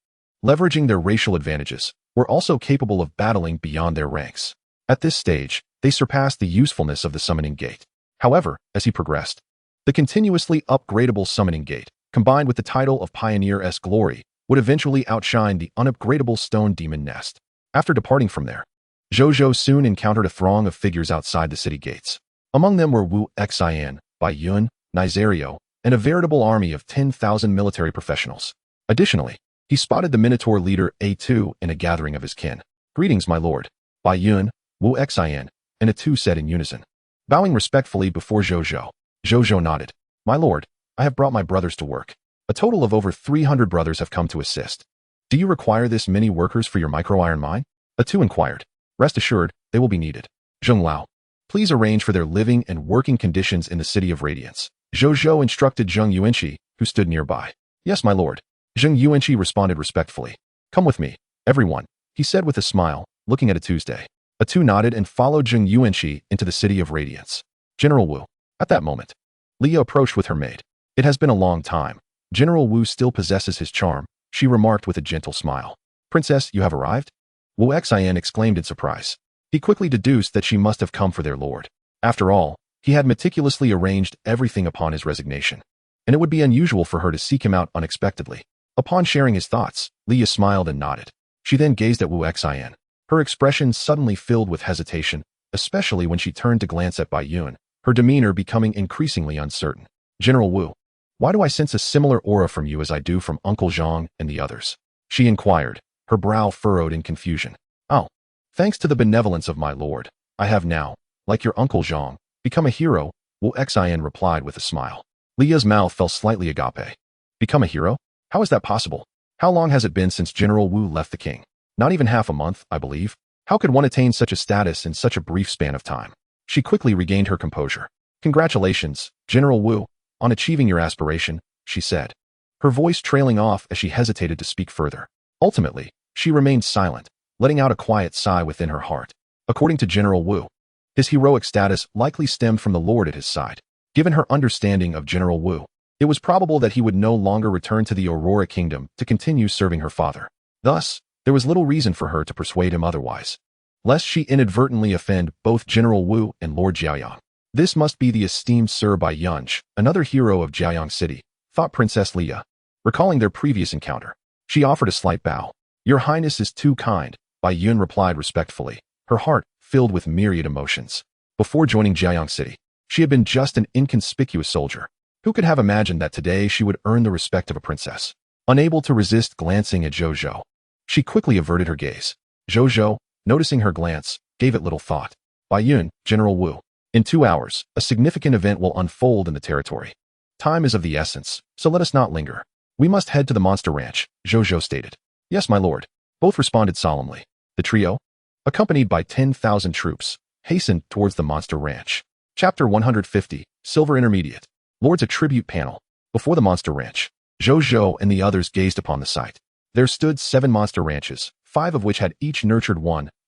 leveraging their racial advantages, were also capable of battling beyond their ranks. At this stage, they surpassed the usefulness of the summoning gate. However, as he progressed, the continuously upgradable summoning gate, combined with the title of Pioneer's Glory, would eventually outshine the unupgradable stone demon nest. After departing from there, Zhou Zhou soon encountered a throng of figures outside the city gates. Among them were Wu Xian, Bai Yun, Nizario, and a veritable army of 10,000 military professionals. Additionally, he spotted the Minotaur leader A2 in a gathering of his kin. Greetings, my lord. Bai Yun, Wu Xian, and A2 said in unison. Bowing respectfully before Zhou Zhou, Zhou Zhou nodded. My lord, I have brought my brothers to work. A total of over 300 brothers have come to assist. Do you require this many workers for your micro-iron mine? A2 inquired. Rest assured, they will be needed. Zheng Lao, please arrange for their living and working conditions in the City of Radiance. Zhou Zhou instructed Zhang Yuanqi, who stood nearby. Yes, my lord. Zhang Yuanqi responded respectfully. Come with me, everyone, he said with a smile, looking at a Tuesday. A two nodded and followed Zheng Yuanqi into the city of radiance. General Wu. At that moment, Leah approached with her maid. It has been a long time. General Wu still possesses his charm, she remarked with a gentle smile. Princess, you have arrived? Wu Xian exclaimed in surprise. He quickly deduced that she must have come for their lord. After all, he had meticulously arranged everything upon his resignation, and it would be unusual for her to seek him out unexpectedly. Upon sharing his thoughts, Leah smiled and nodded. She then gazed at Wu Xian. Her expression suddenly filled with hesitation, especially when she turned to glance at Bai Yun, her demeanor becoming increasingly uncertain. General Wu, why do I sense a similar aura from you as I do from Uncle Zhang and the others? She inquired, her brow furrowed in confusion. Oh, thanks to the benevolence of my lord, I have now, like your Uncle Zhang, become a hero, Wu Xian replied with a smile. Leah's mouth fell slightly agape. Become a hero? How is that possible? How long has it been since General Wu left the king? Not even half a month, I believe. How could one attain such a status in such a brief span of time? She quickly regained her composure. Congratulations, General Wu, on achieving your aspiration, she said, her voice trailing off as she hesitated to speak further. Ultimately, she remained silent, letting out a quiet sigh within her heart. According to General Wu, his heroic status likely stemmed from the lord at his side. Given her understanding of General Wu, it was probable that he would no longer return to the Aurora Kingdom to continue serving her father. Thus, there was little reason for her to persuade him otherwise, lest she inadvertently offend both General Wu and Lord Jiaoyang. This must be the esteemed Sir Bai Yunj, another hero of Jiaoyang City, thought Princess Leah. Recalling their previous encounter, she offered a slight bow. Your Highness is too kind, Bai Yun replied respectfully, her heart filled with myriad emotions. Before joining Jiaoyang City, she had been just an inconspicuous soldier. Who could have imagined that today she would earn the respect of a princess? Unable to resist glancing at Zhou Zhou, she quickly averted her gaze. Zhou Zhou, noticing her glance, gave it little thought. Bai Yun, General Wu. In 2 hours, a significant event will unfold in the territory. Time is of the essence, so let us not linger. We must head to the monster ranch, Zhou Zhou stated. Yes, my lord. Both responded solemnly. The trio, accompanied by 10,000 troops, hastened towards the monster ranch. Chapter 150, Silver Intermediate. Lord's a tribute panel. Before the monster ranch, Zhou Zhou and the others gazed upon the site. There stood 7 monster ranches, 5 of which had each nurtured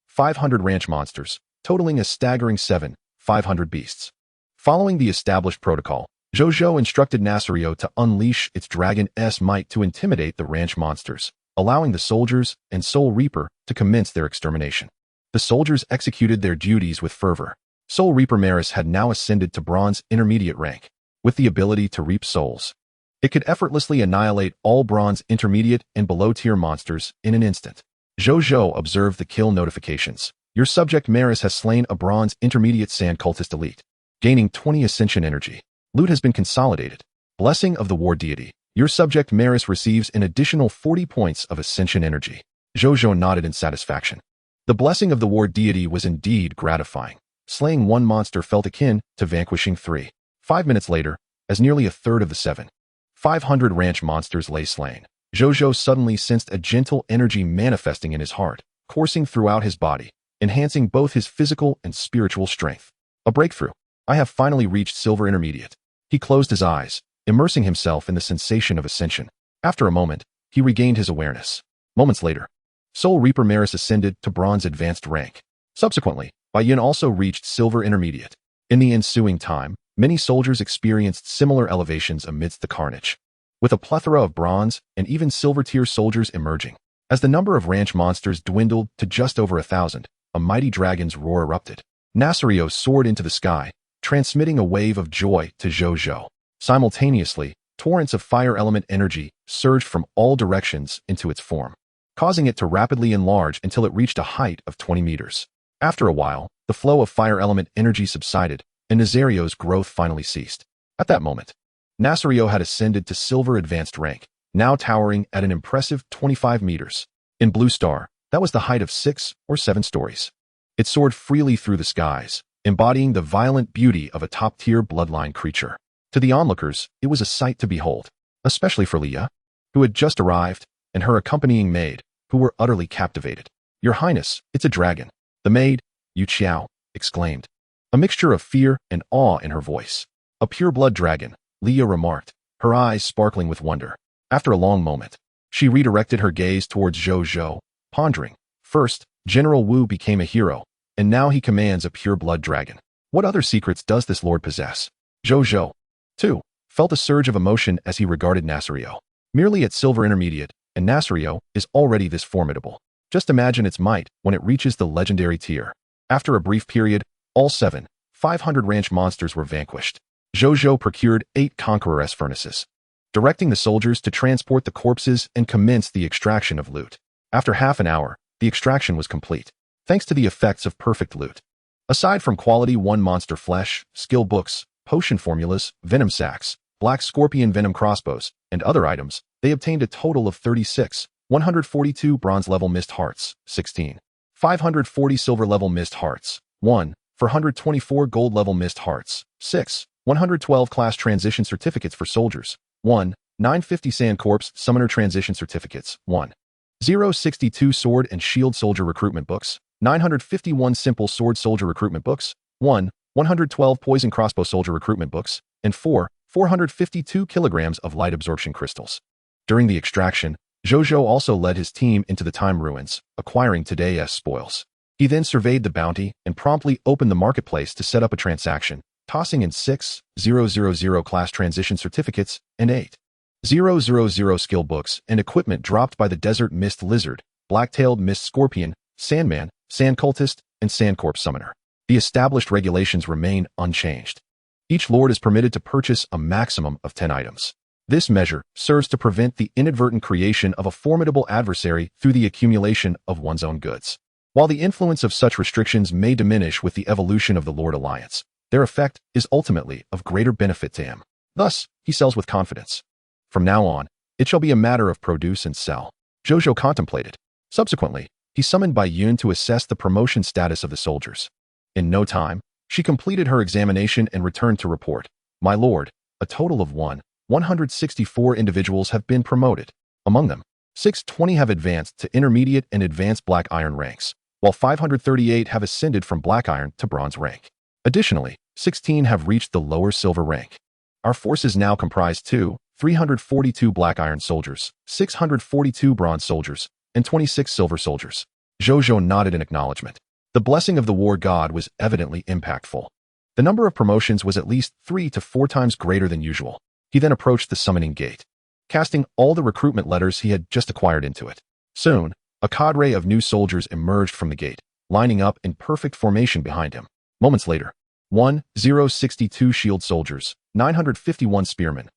500 ranch monsters, totaling a staggering 500 beasts. Following the established protocol, Zhou Zhou instructed Nasrio to unleash its dragon's might to intimidate the ranch monsters, allowing the soldiers and Soul Reaper to commence their extermination. The soldiers executed their duties with fervor. Soul Reaper Maris had now ascended to bronze intermediate rank, with the ability to reap souls. It could effortlessly annihilate all bronze intermediate and below tier monsters in an instant. Zhou Zhou observed the kill notifications. Your subject Maris has slain a bronze intermediate sand cultist elite, gaining 20 ascension energy. Loot has been consolidated. Blessing of the war deity. Your subject Maris receives an additional 40 points of ascension energy. Zhou Zhou nodded in satisfaction. The blessing of the war deity was indeed gratifying. Slaying 1 monster felt akin to vanquishing 3. 5 minutes later, as nearly a third of the 500 ranch monsters lay slain, Zhou Zhou suddenly sensed a gentle energy manifesting in his heart, coursing throughout his body, enhancing both his physical and spiritual strength. A breakthrough. I have finally reached Silver Intermediate. He closed his eyes, immersing himself in the sensation of ascension. After a moment, he regained his awareness. Moments later, Soul Reaper Maris ascended to Bronze Advanced rank. Subsequently, Bai Yun also reached Silver Intermediate. In the ensuing time, many soldiers experienced similar elevations amidst the carnage, with a plethora of bronze and even silver-tier soldiers emerging. As the number of ranch monsters dwindled to just over 1,000, a mighty dragon's roar erupted. Nasrio soared into the sky, transmitting a wave of joy to Zhou Zhou. Simultaneously, torrents of fire element energy surged from all directions into its form, causing it to rapidly enlarge until it reached a height of 20 meters. After a while, the flow of fire element energy subsided, and Nazario's growth finally ceased. At that moment, Nasrio had ascended to Silver Advanced rank, now towering at an impressive 25 meters. In Blue Star, that was the height of 6 or 7 stories. It soared freely through the skies, embodying the violent beauty of a top-tier bloodline creature. To the onlookers, it was a sight to behold, especially for Leah, who had just arrived, and her accompanying maid, who were utterly captivated. Your Highness, it's a dragon. The maid, Yu Qiao, exclaimed, a mixture of fear and awe in her voice. A pure-blood dragon, Leah remarked, her eyes sparkling with wonder. After a long moment, she redirected her gaze towards Zhou Zhou, pondering. First, General Wu became a hero, and now he commands a pure-blood dragon. What other secrets does this lord possess? Zhou Zhou, too, felt a surge of emotion as he regarded Nasrio. Merely at silver intermediate, and Nasrio is already this formidable. Just imagine its might when it reaches the legendary tier. After a brief period, all 500 ranch monsters were vanquished. Zhou Zhou procured 8 Conqueror's furnaces, directing the soldiers to transport the corpses and commence the extraction of loot. After half an hour, the extraction was complete, thanks to the effects of perfect loot. Aside from quality 1 monster flesh, skill books, potion formulas, venom sacks, black scorpion venom crossbows, and other items, they obtained a total of 36, 142 bronze level mist hearts, 16, 540 silver level mist hearts, 1, 424 gold level mist hearts, 6, 112 class transition certificates for soldiers, 1, 950 sand corpse summoner transition certificates, 1, 062 sword and shield soldier recruitment books, 951 simple sword soldier recruitment books, 1, 112 poison crossbow soldier recruitment books, and 452 kilograms of light absorption crystals. During the extraction, Zhou Zhou also led his team into the time ruins, acquiring today's spoils. He then surveyed the bounty and promptly opened the marketplace to set up a transaction, tossing in 6,000 class transition certificates and 8,000 skill books and equipment dropped by the desert mist lizard, black-tailed mist scorpion, sandman, sand cultist, and sand corpse summoner. The established regulations remain unchanged. Each lord is permitted to purchase a maximum of 10 items. This measure serves to prevent the inadvertent creation of a formidable adversary through the accumulation of one's own goods. While the influence of such restrictions may diminish with the evolution of the Lord Alliance, their effect is ultimately of greater benefit to him. Thus, he sells with confidence. From now on, it shall be a matter of produce and sell. Zhou Zhou contemplated. Subsequently, he summoned Bai Yun to assess the promotion status of the soldiers. In no time, she completed her examination and returned to report. My lord, a total of 164 individuals have been promoted. Among them, 620 have advanced to intermediate and advanced black iron ranks, while 538 have ascended from black iron to bronze rank. Additionally, 16 have reached the lower silver rank. Our forces now comprise 342 black iron soldiers, 642 bronze soldiers, and 26 silver soldiers. Zhou Zhou nodded in acknowledgement. The blessing of the war god was evidently impactful. The number of promotions was at least 3 to 4 times greater than usual. He then approached the summoning gate, casting all the recruitment letters he had just acquired into it. Soon, a cadre of new soldiers emerged from the gate, lining up in perfect formation behind him. Moments later, 1062 shield soldiers, 951 spearmen,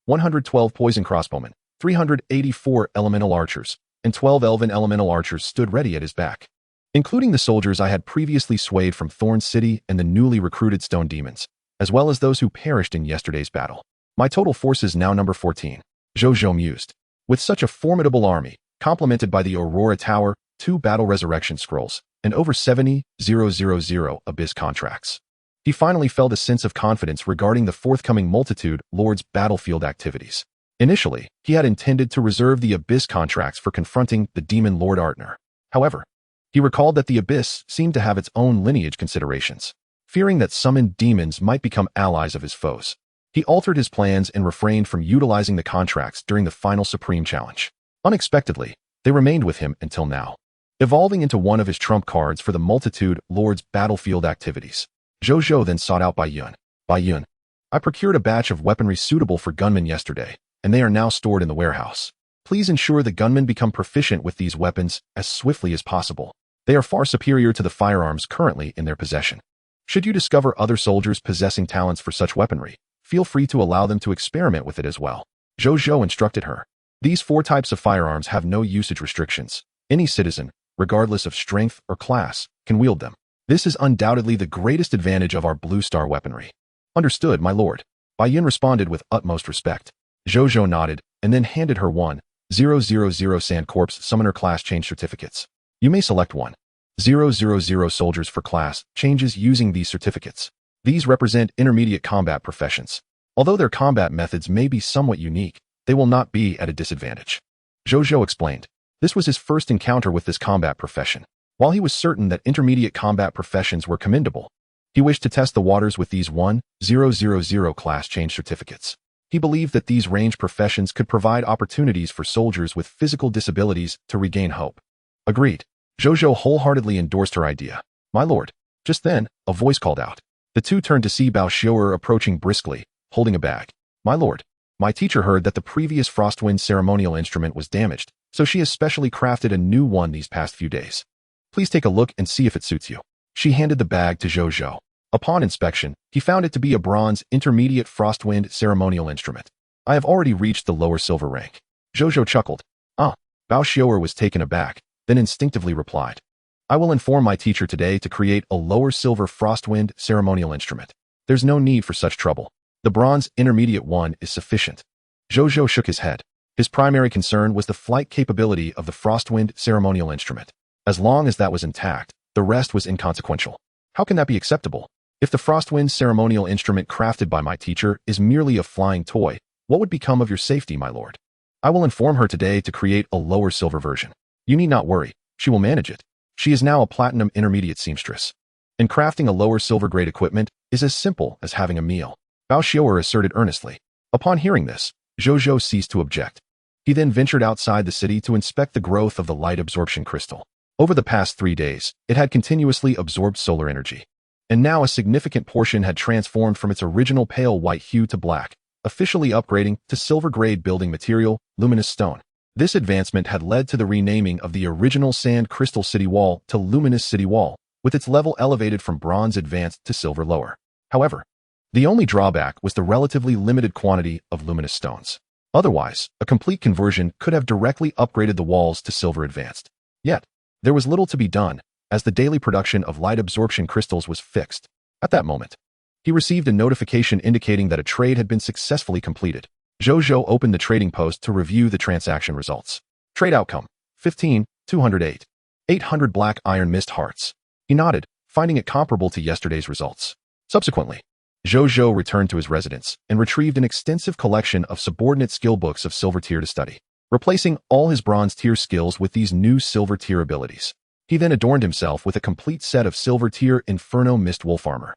112 poison crossbowmen, 384 elemental archers, and 12 elven elemental archers stood ready at his back. Including the soldiers I had previously swayed from Thorn City and the newly recruited stone demons, as well as those who perished in yesterday's battle. My total forces now number 14. Zhou Zhou mused. With such a formidable army, complemented by the Aurora Tower, 2 battle resurrection scrolls, and over 70,000 abyss contracts, he finally felt a sense of confidence regarding the forthcoming multitude lord's battlefield activities. Initially, he had intended to reserve the abyss contracts for confronting the demon Lord Artner. However, he recalled that the abyss seemed to have its own lineage considerations. Fearing that summoned demons might become allies of his foes, he altered his plans and refrained from utilizing the contracts during the final Supreme Challenge. Unexpectedly, they remained with him until now, evolving into one of his trump cards for the multitude lord's battlefield activities. Zhou Zhou then sought out Bai Yun. Bai Yun, I procured a batch of weaponry suitable for gunmen yesterday, and they are now stored in the warehouse. Please ensure the gunmen become proficient with these weapons as swiftly as possible. They are far superior to the firearms currently in their possession. Should you discover other soldiers possessing talents for such weaponry, feel free to allow them to experiment with it as well. Zhou Zhou instructed her. These 4 types of firearms have no usage restrictions. Any citizen, regardless of strength or class, can wield them. This is undoubtedly the greatest advantage of our Blue Star weaponry. Understood, my lord. Bai Yun responded with utmost respect. Zhou Zhou nodded and then handed her 1000 Sand Corpse Summoner Class Change Certificates. You may select 1000 soldiers for class changes using these certificates. These represent intermediate combat professions. Although their combat methods may be somewhat unique, they will not be at a disadvantage. Zhou Zhou explained. This was his first encounter with this combat profession. While he was certain that intermediate combat professions were commendable, he wished to test the waters with these 1000 class change certificates. He believed that these range professions could provide opportunities for soldiers with physical disabilities to regain hope. Agreed. Zhou Zhou wholeheartedly endorsed her idea. My lord. Just then, a voice called out. The two turned to see Bao Xiu'er approaching briskly, holding a bag. My lord. My teacher heard that the previous Frostwind ceremonial instrument was damaged, so she has specially crafted a new one these past few days. Please take a look and see if it suits you. She handed the bag to Zhou Zhou. Upon inspection, he found it to be a bronze intermediate Frostwind ceremonial instrument. I have already reached the lower silver rank. Zhou Zhou chuckled. Ah. Bao Xiu'er was taken aback, then instinctively replied. I will inform my teacher today to create a lower silver Frostwind ceremonial instrument. There's no need for such trouble. The bronze intermediate one is sufficient. Zhou Zhou shook his head. His primary concern was the flight capability of the Frostwind ceremonial instrument. As long as that was intact, the rest was inconsequential. How can that be acceptable? If the Frostwind ceremonial instrument crafted by my teacher is merely a flying toy, what would become of your safety, my lord? I will inform her today to create a lower silver version. You need not worry, she will manage it. She is now a platinum intermediate seamstress. And crafting a lower silver grade equipment is as simple as having a meal. Bao Xiu'er asserted earnestly. Upon hearing this, Zhou Zhou ceased to object. He then ventured outside the city to inspect the growth of the light absorption crystal. Over the past 3 days, it had continuously absorbed solar energy. And now a significant portion had transformed from its original pale white hue to black, officially upgrading to silver-grade building material, luminous stone. This advancement had led to the renaming of the original sand crystal city wall to luminous city wall, with its level elevated from bronze advanced to silver lower. However, the only drawback was the relatively limited quantity of luminous stones. Otherwise, a complete conversion could have directly upgraded the walls to silver advanced. Yet, there was little to be done, as the daily production of light absorption crystals was fixed. At that moment, he received a notification indicating that a trade had been successfully completed. Zhou Zhou opened the trading post to review the transaction results. Trade outcome: 15,208. 800 black iron mist hearts. He nodded, finding it comparable to yesterday's results. Subsequently, Zhou Zhou returned to his residence and retrieved an extensive collection of subordinate skill books of silver tier to study, replacing all his bronze tier skills with these new silver tier abilities. He then adorned himself with a complete set of silver tier Inferno Mist Wolf armor.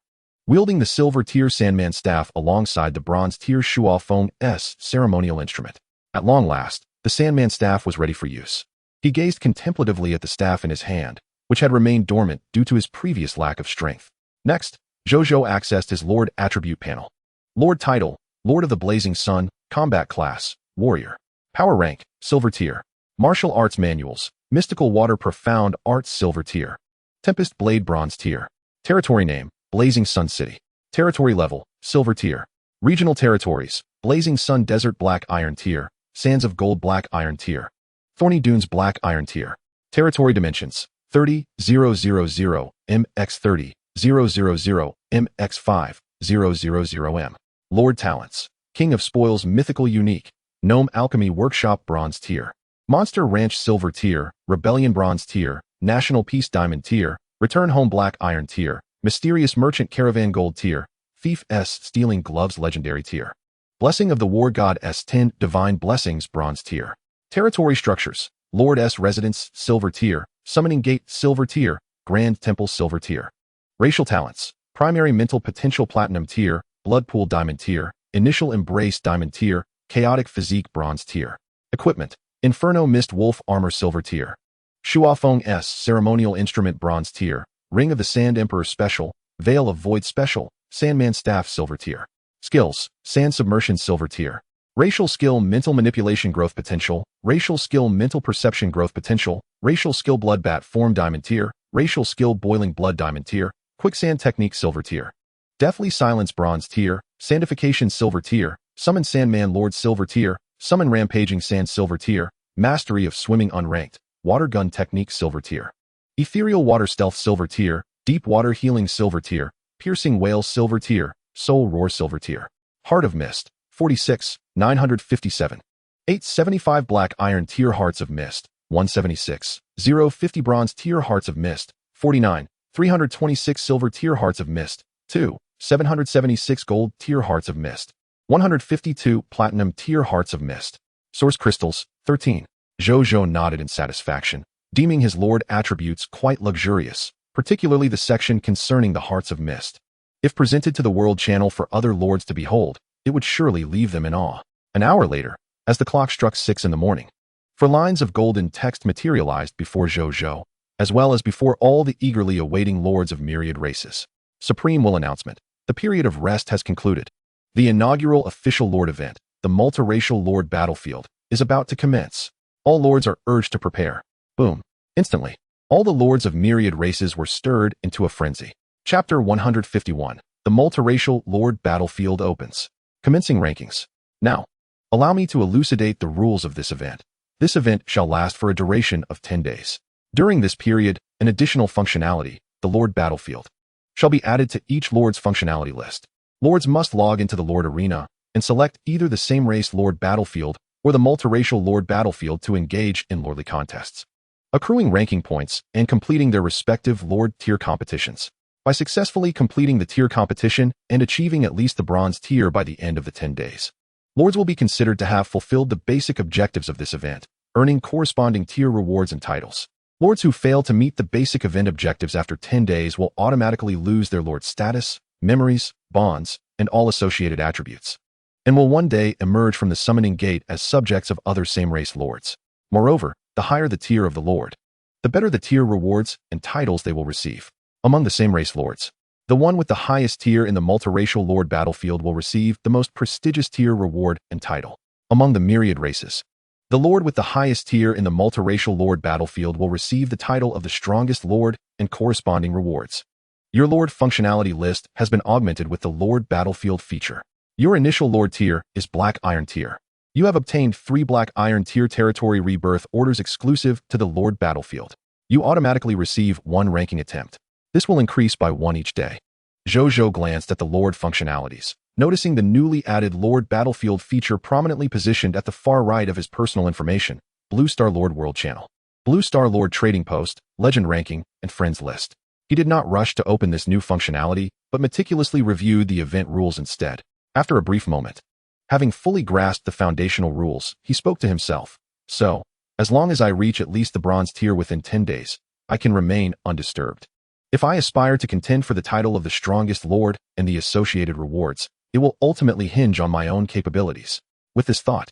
Wielding the silver tier Sandman staff alongside the bronze tier Shuo Feng S ceremonial instrument. At long last, the Sandman staff was ready for use. He gazed contemplatively at the staff in his hand, which had remained dormant due to his previous lack of strength. Next, Zhou Zhou accessed his Lord Attribute panel. Lord Title: Lord of the Blazing Sun, Combat Class, Warrior. Power Rank: Silver Tier. Martial Arts Manuals: Mystical Water Profound Arts Silver Tier. Tempest Blade Bronze Tier. Territory Name: Blazing Sun City. Territory Level: Silver Tier. Regional Territories: Blazing Sun Desert Black Iron Tier, Sands of Gold Black Iron Tier, Thorny Dunes Black Iron Tier. Territory Dimensions: 30,000 mx 30,000 mx 5,000 m. Lord Talents: King of Spoils Mythical Unique, Gnome Alchemy Workshop Bronze Tier. Monster Ranch Silver Tier, Rebellion Bronze Tier, National Peace Diamond Tier, Return Home Black Iron Tier, Mysterious Merchant Caravan Gold Tier, Thief S Stealing Gloves Legendary Tier. Blessing of the War God S10 Divine Blessings Bronze Tier. Territory Structures: Lord S Residence Silver Tier, Summoning Gate Silver Tier, Grand Temple Silver Tier. Racial Talents: Primary Mental Potential Platinum Tier, Blood Pool Diamond Tier, Initial Embrace Diamond Tier, Chaotic Physique Bronze Tier. Equipment: Inferno Mist Wolf Armor Silver Tier. Shuo Feng S Ceremonial Instrument Bronze Tier, Ring of the Sand Emperor Special, Veil of Void Special, Sandman Staff Silver Tier. Skills: Sand Submersion Silver Tier. Racial Skill Mental Manipulation Growth Potential, Racial Skill Mental Perception Growth Potential, Racial Skill Bloodbat Form Diamond Tier, Racial Skill Boiling Blood Diamond Tier, Quicksand Technique Silver Tier. Deathly Silence Bronze Tier, Sandification Silver Tier, Summon Sandman Lord Silver Tier, Summon Rampaging Sand Silver Tier, Mastery of Swimming Unranked, Water Gun Technique Silver Tier. Ethereal Water Stealth Silver Tier, Deep Water Healing Silver Tier, Piercing Whale Silver Tier, Soul Roar Silver Tier. Heart of Mist: 46, 957. 875 Black Iron Tier Hearts of Mist: 176. 050 Bronze Tier Hearts of Mist: 49. 326 Silver Tier Hearts of Mist: 2. 776 Gold Tier Hearts of Mist: 152 Platinum Tier Hearts of Mist. Source Crystals: 13. Zhou Zhou nodded in satisfaction, deeming his Lord attributes quite luxurious, particularly the section concerning the Hearts of Mist. If presented to the world channel for other lords to behold, it would surely leave them in awe. An hour later, as the clock struck 6 in the morning, 4 lines of golden text materialized before Zhou Zhou. as well as before all the eagerly awaiting lords of myriad races. Supreme will announcement. The period of rest has concluded. The inaugural official Lord event, the multiracial Lord battlefield, is about to commence. All lords are urged to prepare. Boom. Instantly, all the lords of myriad races were stirred into a frenzy. Chapter 151. The multiracial Lord battlefield opens. Commencing rankings. Now, allow me to elucidate the rules of this event. This event shall last for a duration of 10 days. During this period, an additional functionality, the Lord battlefield, shall be added to each Lord's functionality list. Lords must log into the Lord arena and select either the same race Lord battlefield or the multiracial Lord battlefield to engage in lordly contests, accruing ranking points and completing their respective Lord tier competitions. By successfully completing the tier competition and achieving at least the bronze tier by the end of the 10 days, lords will be considered to have fulfilled the basic objectives of this event, earning corresponding tier rewards and titles. Lords who fail to meet the basic event objectives after 10 days will automatically lose their Lord status, memories, bonds, and all associated attributes, and will one day emerge from the summoning gate as subjects of other same-race lords. Moreover, the higher the tier of the lord, the better the tier rewards and titles they will receive. Among the same-race lords, the one with the highest tier in the multiracial Lord battlefield will receive the most prestigious tier reward and title. Among the myriad races, the Lord with the highest tier in the multiracial Lord battlefield will receive the title of the strongest Lord and corresponding rewards. Your Lord functionality list has been augmented with the Lord battlefield feature. Your initial Lord tier is Black Iron tier. You have obtained 3 Black Iron tier territory rebirth orders exclusive to the Lord battlefield. You automatically receive 1 ranking attempt. This will increase by 1 each day. Zhou Zhou glanced at the Lord functionalities, noticing the newly added Lord battlefield feature prominently positioned at the far right of his personal information, Blue Star Lord World Channel, Blue Star Lord Trading Post, Legend Ranking, and Friends List. He did not rush to open this new functionality, but meticulously reviewed the event rules instead. After a brief moment, having fully grasped the foundational rules, he spoke to himself. So, as long as I reach at least the bronze tier within 10 days, I can remain undisturbed. If I aspire to contend for the title of the strongest Lord and the associated rewards, it will ultimately hinge on my own capabilities. With this thought,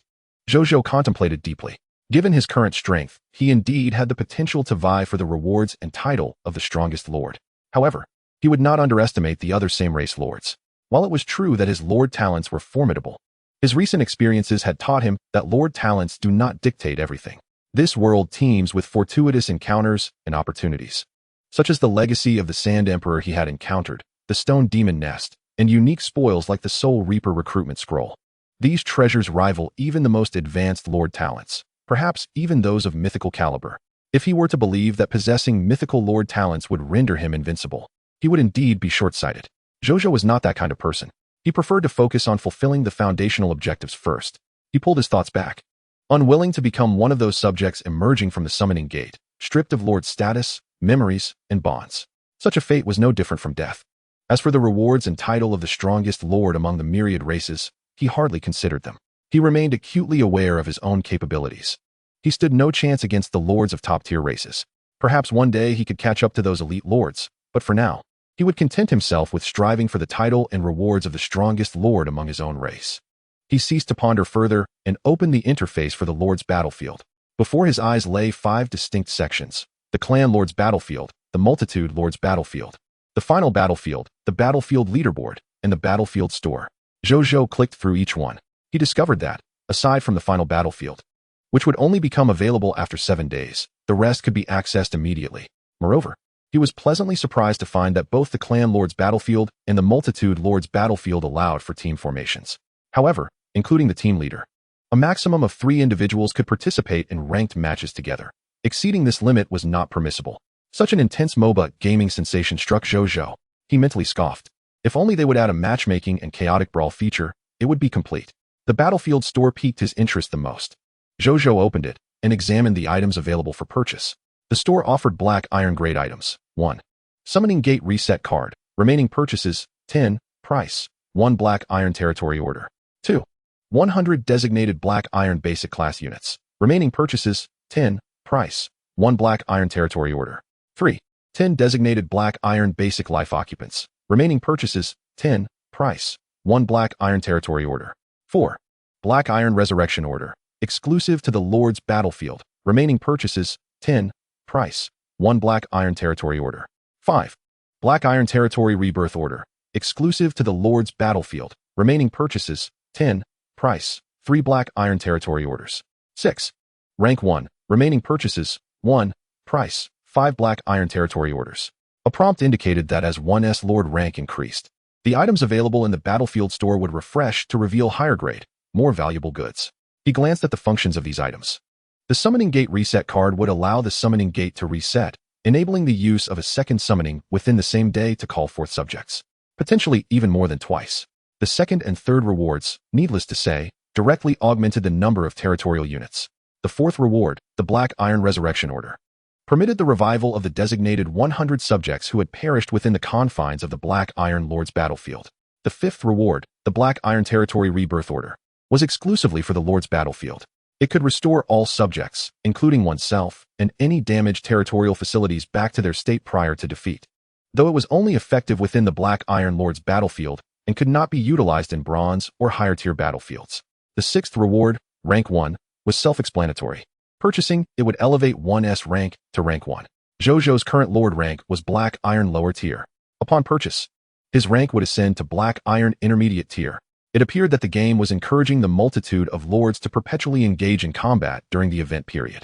Zhou Zhou contemplated deeply. Given his current strength, he indeed had the potential to vie for the rewards and title of the strongest Lord. However, he would not underestimate the other same-race lords. While it was true that his Lord talents were formidable, his recent experiences had taught him that Lord talents do not dictate everything. This world teems with fortuitous encounters and opportunities, such as the legacy of the Sand Emperor he had encountered, the Stone Demon Nest, and unique spoils like the Soul Reaper recruitment scroll. These treasures rival even the most advanced Lord talents, perhaps even those of mythical caliber. If he were to believe that possessing mythical Lord talents would render him invincible, he would indeed be short-sighted. Zhou Zhou was not that kind of person. He preferred to focus on fulfilling the foundational objectives first. He pulled his thoughts back, unwilling to become one of those subjects emerging from the summoning gate, stripped of Lord status, memories, and bonds. Such a fate was no different from death. As for the rewards and title of the strongest Lord among the myriad races, he hardly considered them. He remained acutely aware of his own capabilities. He stood no chance against the lords of top-tier races. Perhaps one day he could catch up to those elite lords, but for now, he would content himself with striving for the title and rewards of the strongest Lord among his own race. He ceased to ponder further and opened the interface for the Lord's battlefield. Before his eyes lay 5 distinct sections: the Clan Lord's battlefield, the Multitude Lord's battlefield, the Final battlefield, the battlefield leaderboard, and the battlefield store. Zhou Zhou clicked through each one. He discovered that, aside from the Final battlefield, which would only become available after 7 days, the rest could be accessed immediately. Moreover, he was pleasantly surprised to find that both the Clan Lord's battlefield and the Multitude Lord's battlefield allowed for team formations. However, including the team leader, a maximum of 3 individuals could participate in ranked matches together. Exceeding this limit was not permissible. Such an intense MOBA gaming sensation struck Zhou Zhou. He mentally scoffed. If only they would add a matchmaking and chaotic brawl feature, it would be complete. The battlefield store piqued his interest the most. Zhou Zhou opened it and examined the items available for purchase. The store offered Black Iron grade items. 1. Summoning Gate Reset card. Remaining purchases, 10. Price, 1 Black Iron territory order. 2. 100 designated Black Iron basic class units. Remaining purchases, 10. Price, 1 Black Iron territory order. 3. 10 designated Black Iron basic life occupants. Remaining purchases, 10. Price, 1 Black Iron territory order. 4. Black Iron resurrection order. Exclusive to the Lord's battlefield. Remaining purchases, 10. Price, 1 Black Iron Territory Order. 5. Black Iron Territory Rebirth Order. Exclusive to the Lord's Battlefield. Remaining purchases, 10. Price, 3 Black Iron Territory Orders. 6. Rank 1. Remaining purchases, 1. Price, 5 Black Iron Territory Orders. A prompt indicated that as 1's Lord rank increased, the items available in the battlefield store would refresh to reveal higher grade, more valuable goods. He glanced at the functions of these items. The Summoning Gate Reset card would allow the Summoning Gate to reset, enabling the use of a second summoning within the same day to call forth subjects, potentially even more than twice. The second and third rewards, needless to say, directly augmented the number of territorial units. The fourth reward, the Black Iron Resurrection Order, permitted the revival of the designated 100 subjects who had perished within the confines of the Black Iron Lord's battlefield. The fifth reward, the Black Iron Territory Rebirth Order, was exclusively for the Lord's battlefield. It could restore all subjects, including oneself, and any damaged territorial facilities back to their state prior to defeat. Though it was only effective within the Black Iron Lord's battlefield and could not be utilized in bronze or higher-tier battlefields. The sixth reward, Rank 1, was self-explanatory. Purchasing it would elevate 1's rank to Rank 1. Zhou Zhou's current Lord rank was Black Iron Lower Tier. Upon purchase, his rank would ascend to Black Iron Intermediate Tier. It appeared that the game was encouraging the multitude of lords to perpetually engage in combat during the event period.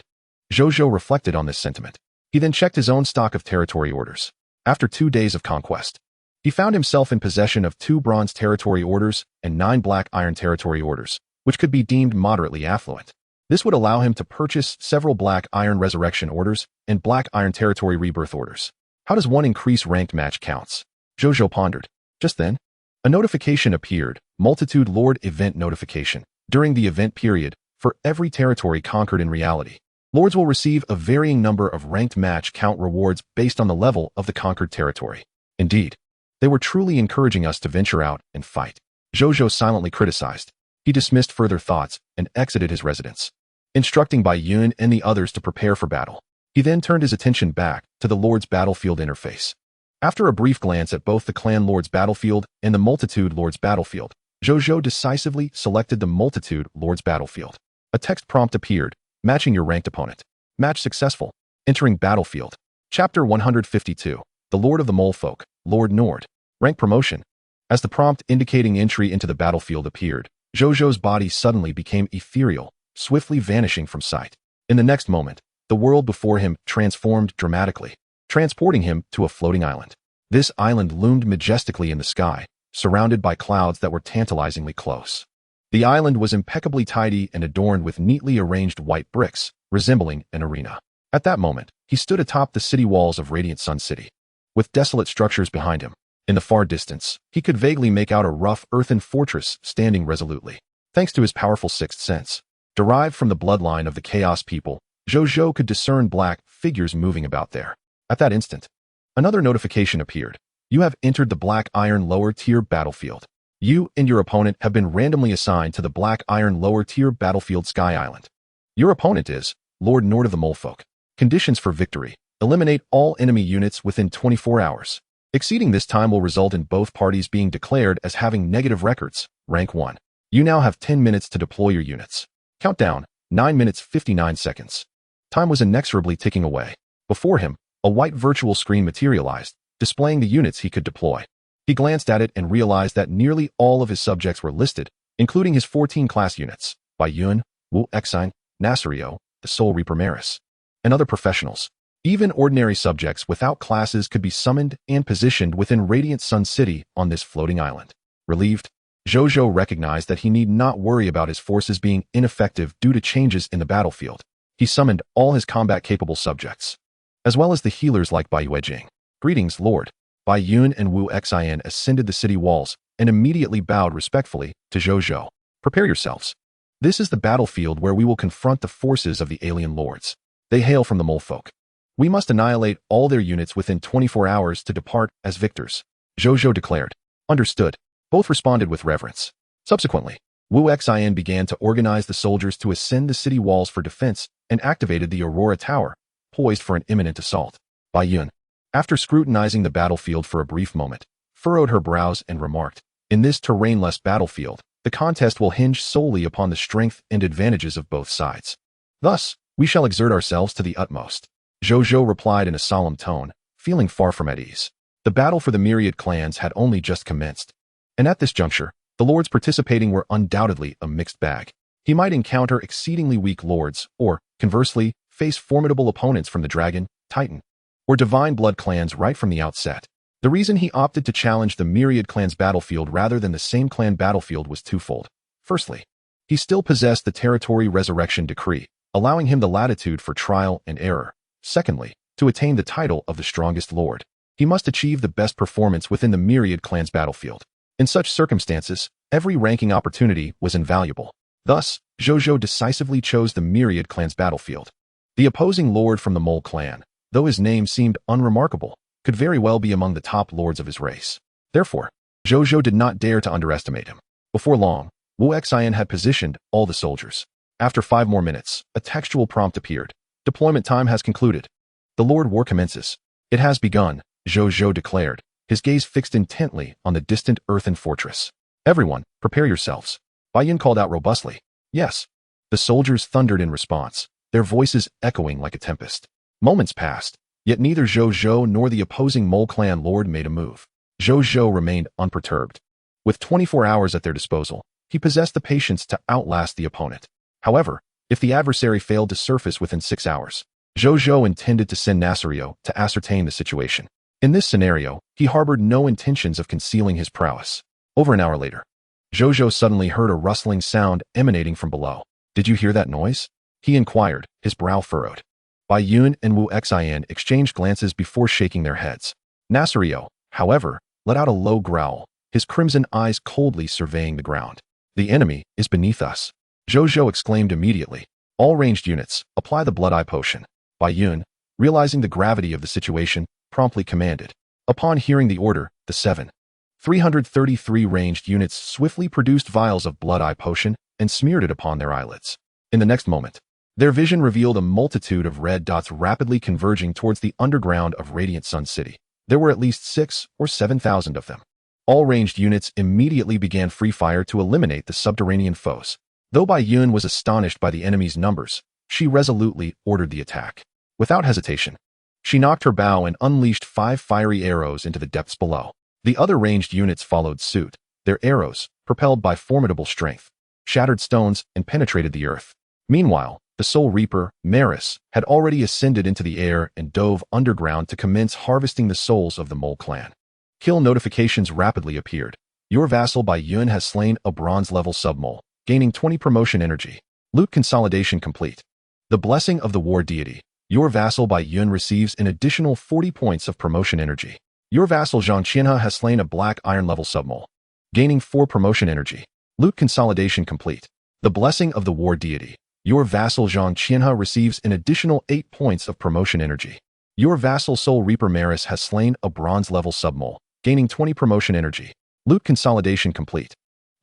Zhou Zhou reflected on this sentiment. He then checked his own stock of territory orders. After 2 days of conquest, he found himself in possession of 2 bronze territory orders and 9 black iron territory orders, which could be deemed moderately affluent. This would allow him to purchase several Black Iron Resurrection Orders and Black Iron Territory Rebirth Orders. How does one increase ranked match counts? Zhou Zhou pondered. Just then, a notification appeared, Multitude Lord Event Notification. During the event period, for every territory conquered in reality, lords will receive a varying number of ranked match count rewards based on the level of the conquered territory. Indeed, they were truly encouraging us to venture out and fight. Zhou Zhou silently criticized. He dismissed further thoughts and exited his residence, instructing Bai Yun and the others to prepare for battle. He then turned his attention back to the Lord's battlefield interface. After a brief glance at both the Clan Lord's battlefield and the Multitude Lord's battlefield, Zhou Zhou decisively selected the Multitude Lord's battlefield. A text prompt appeared, matching your ranked opponent. Match successful. Entering battlefield. Chapter 152. The Lord of the Molefolk, Lord Nord. Rank promotion. As the prompt indicating entry into the battlefield appeared, Zhou Zhou's body suddenly became ethereal, swiftly vanishing from sight. In the next moment, the world before him transformed dramatically, transporting him to a floating island. This island loomed majestically in the sky, surrounded by clouds that were tantalizingly close. The island was impeccably tidy and adorned with neatly arranged white bricks, resembling an arena. At that moment, he stood atop the city walls of Radiant Sun City, with desolate structures behind him. In the far distance, he could vaguely make out a rough earthen fortress standing resolutely. Thanks to his powerful sixth sense, derived from the bloodline of the Chaos people, Zhou Zhou could discern black figures moving about there. At that instant, another notification appeared. You have entered the Black Iron Lower Tier battlefield. You and your opponent have been randomly assigned to the Black Iron Lower Tier battlefield Sky Island. Your opponent is Lord Nord of the Molefolk. Conditions for victory. Eliminate all enemy units within 24 hours. Exceeding this time will result in both parties being declared as having negative records. Rank 1. You now have 10 minutes to deploy your units. Countdown, 9 minutes 59 seconds. Time was inexorably ticking away. Before him, a white virtual screen materialized, displaying the units he could deploy. He glanced at it and realized that nearly all of his subjects were listed, including his 14 class units, Bai Yun, Wu Exine, Nasrio, the Soul Reaper Maris, and other professionals. Even ordinary subjects without classes could be summoned and positioned within Radiant Sun City on this floating island. Relieved, Zhou Zhou recognized that he need not worry about his forces being ineffective due to changes in the battlefield. He summoned all his combat-capable subjects, as well as the healers like Bai Yuejing. Greetings, Lord. Bai Yun and Wu Xian ascended the city walls and immediately bowed respectfully to Zhou Zhou. Prepare yourselves. This is the battlefield where we will confront the forces of the alien lords. They hail from the Molefolk. We must annihilate all their units within 24 hours to depart as victors. Zhou Zhou declared. Understood. Both responded with reverence. Subsequently, Wu Xian began to organize the soldiers to ascend the city walls for defense and activated the Aurora Tower, poised for an imminent assault. Bai Yun, after scrutinizing the battlefield for a brief moment, furrowed her brows and remarked, in this terrainless battlefield, the contest will hinge solely upon the strength and advantages of both sides. Thus, we shall exert ourselves to the utmost. Zhou Zhou replied in a solemn tone, feeling far from at ease. The battle for the myriad clans had only just commenced, and at this juncture, the lords participating were undoubtedly a mixed bag. He might encounter exceedingly weak lords, or, conversely, face formidable opponents from the dragon, titan, or divine blood clans right from the outset. The reason he opted to challenge the myriad clans battlefield rather than the same clan battlefield was twofold. Firstly, he still possessed the territory resurrection decree, allowing him the latitude for trial and error. Secondly, to attain the title of the strongest lord, he must achieve the best performance within the myriad clans battlefield. In such circumstances, every ranking opportunity was invaluable. Thus, Zhou Zhou decisively chose the myriad clans battlefield. The opposing lord from the Mole clan, though his name seemed unremarkable, could very well be among the top lords of his race. Therefore, Zhou Zhou did not dare to underestimate him. Before long, Wu Xian had positioned all the soldiers. After 5 more minutes, a textual prompt appeared. Deployment time has concluded. The Lord War commences. It has begun, Zhou Zhou declared, his gaze fixed intently on the distant earthen fortress. Everyone, prepare yourselves. Bai Yin called out robustly. Yes. The soldiers thundered in response, their voices echoing like a tempest. Moments passed, yet neither Zhou Zhou nor the opposing Mole clan lord made a move. Zhou Zhou remained unperturbed. With 24 hours at their disposal, he possessed the patience to outlast the opponent. However, if the adversary failed to surface within 6 hours, Zhou Zhou intended to send Nasrio to ascertain the situation. In this scenario, he harbored no intentions of concealing his prowess. Over an hour later, Zhou Zhou suddenly heard a rustling sound emanating from below. Did you hear that noise? He inquired, his brow furrowed. Bai Yun and Wu Xian exchanged glances before shaking their heads. Nasrio, however, let out a low growl, his crimson eyes coldly surveying the ground. The enemy is beneath us. Zhou Zhou exclaimed immediately. All ranged units, apply the blood eye potion. Bai Yun, realizing the gravity of the situation, promptly commanded. Upon hearing the order, the 333 ranged units swiftly produced vials of blood eye potion and smeared it upon their eyelids. In the next moment, their vision revealed a multitude of red dots rapidly converging towards the underground of Radiant Sun City. There were at least 6,000 or 7,000 of them. All ranged units immediately began free fire to eliminate the subterranean foes. Though Bai Yun was astonished by the enemy's numbers, she resolutely ordered the attack. Without hesitation, she knocked her bow and unleashed 5 fiery arrows into the depths below. The other ranged units followed suit, their arrows, propelled by formidable strength, shattered stones and penetrated the earth. Meanwhile, the Soul Reaper, Maris, had already ascended into the air and dove underground to commence harvesting the souls of the Mole clan. Kill notifications rapidly appeared. Your vassal Bai Yun has slain a bronze-level submole, gaining 20 promotion energy. Loot consolidation complete. The blessing of the war deity. Your vassal Bai Yun receives an additional 40 points of promotion energy. Your vassal Zhang Qianhe has slain a black iron-level submole, gaining 4 promotion energy. Loot consolidation complete. The blessing of the war deity. Your vassal Zhang Qianhe receives an additional 8 points of promotion energy. Your vassal Soul Reaper Maris has slain a bronze-level submole, gaining 20 promotion energy. Loot consolidation complete.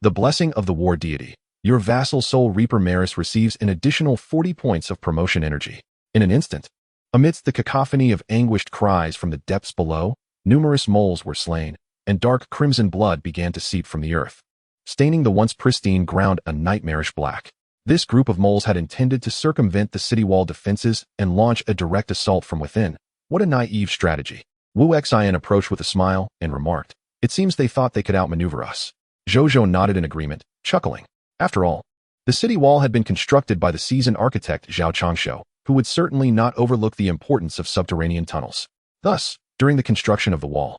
The blessing of the war deity. Your vassal Soul Reaper Maris receives an additional 40 points of promotion energy. In an instant, amidst the cacophony of anguished cries from the depths below, numerous moles were slain, and dark crimson blood began to seep from the earth, staining the once pristine ground a nightmarish black. This group of moles had intended to circumvent the city wall defenses and launch a direct assault from within. What a naive strategy. Wu Xian approached with a smile and remarked, "It seems they thought they could outmaneuver us." Zhou Zhou nodded in agreement, chuckling. After all, the city wall had been constructed by the seasoned architect Zhao Changshu, who would certainly not overlook the importance of subterranean tunnels. Thus, during the construction of the wall,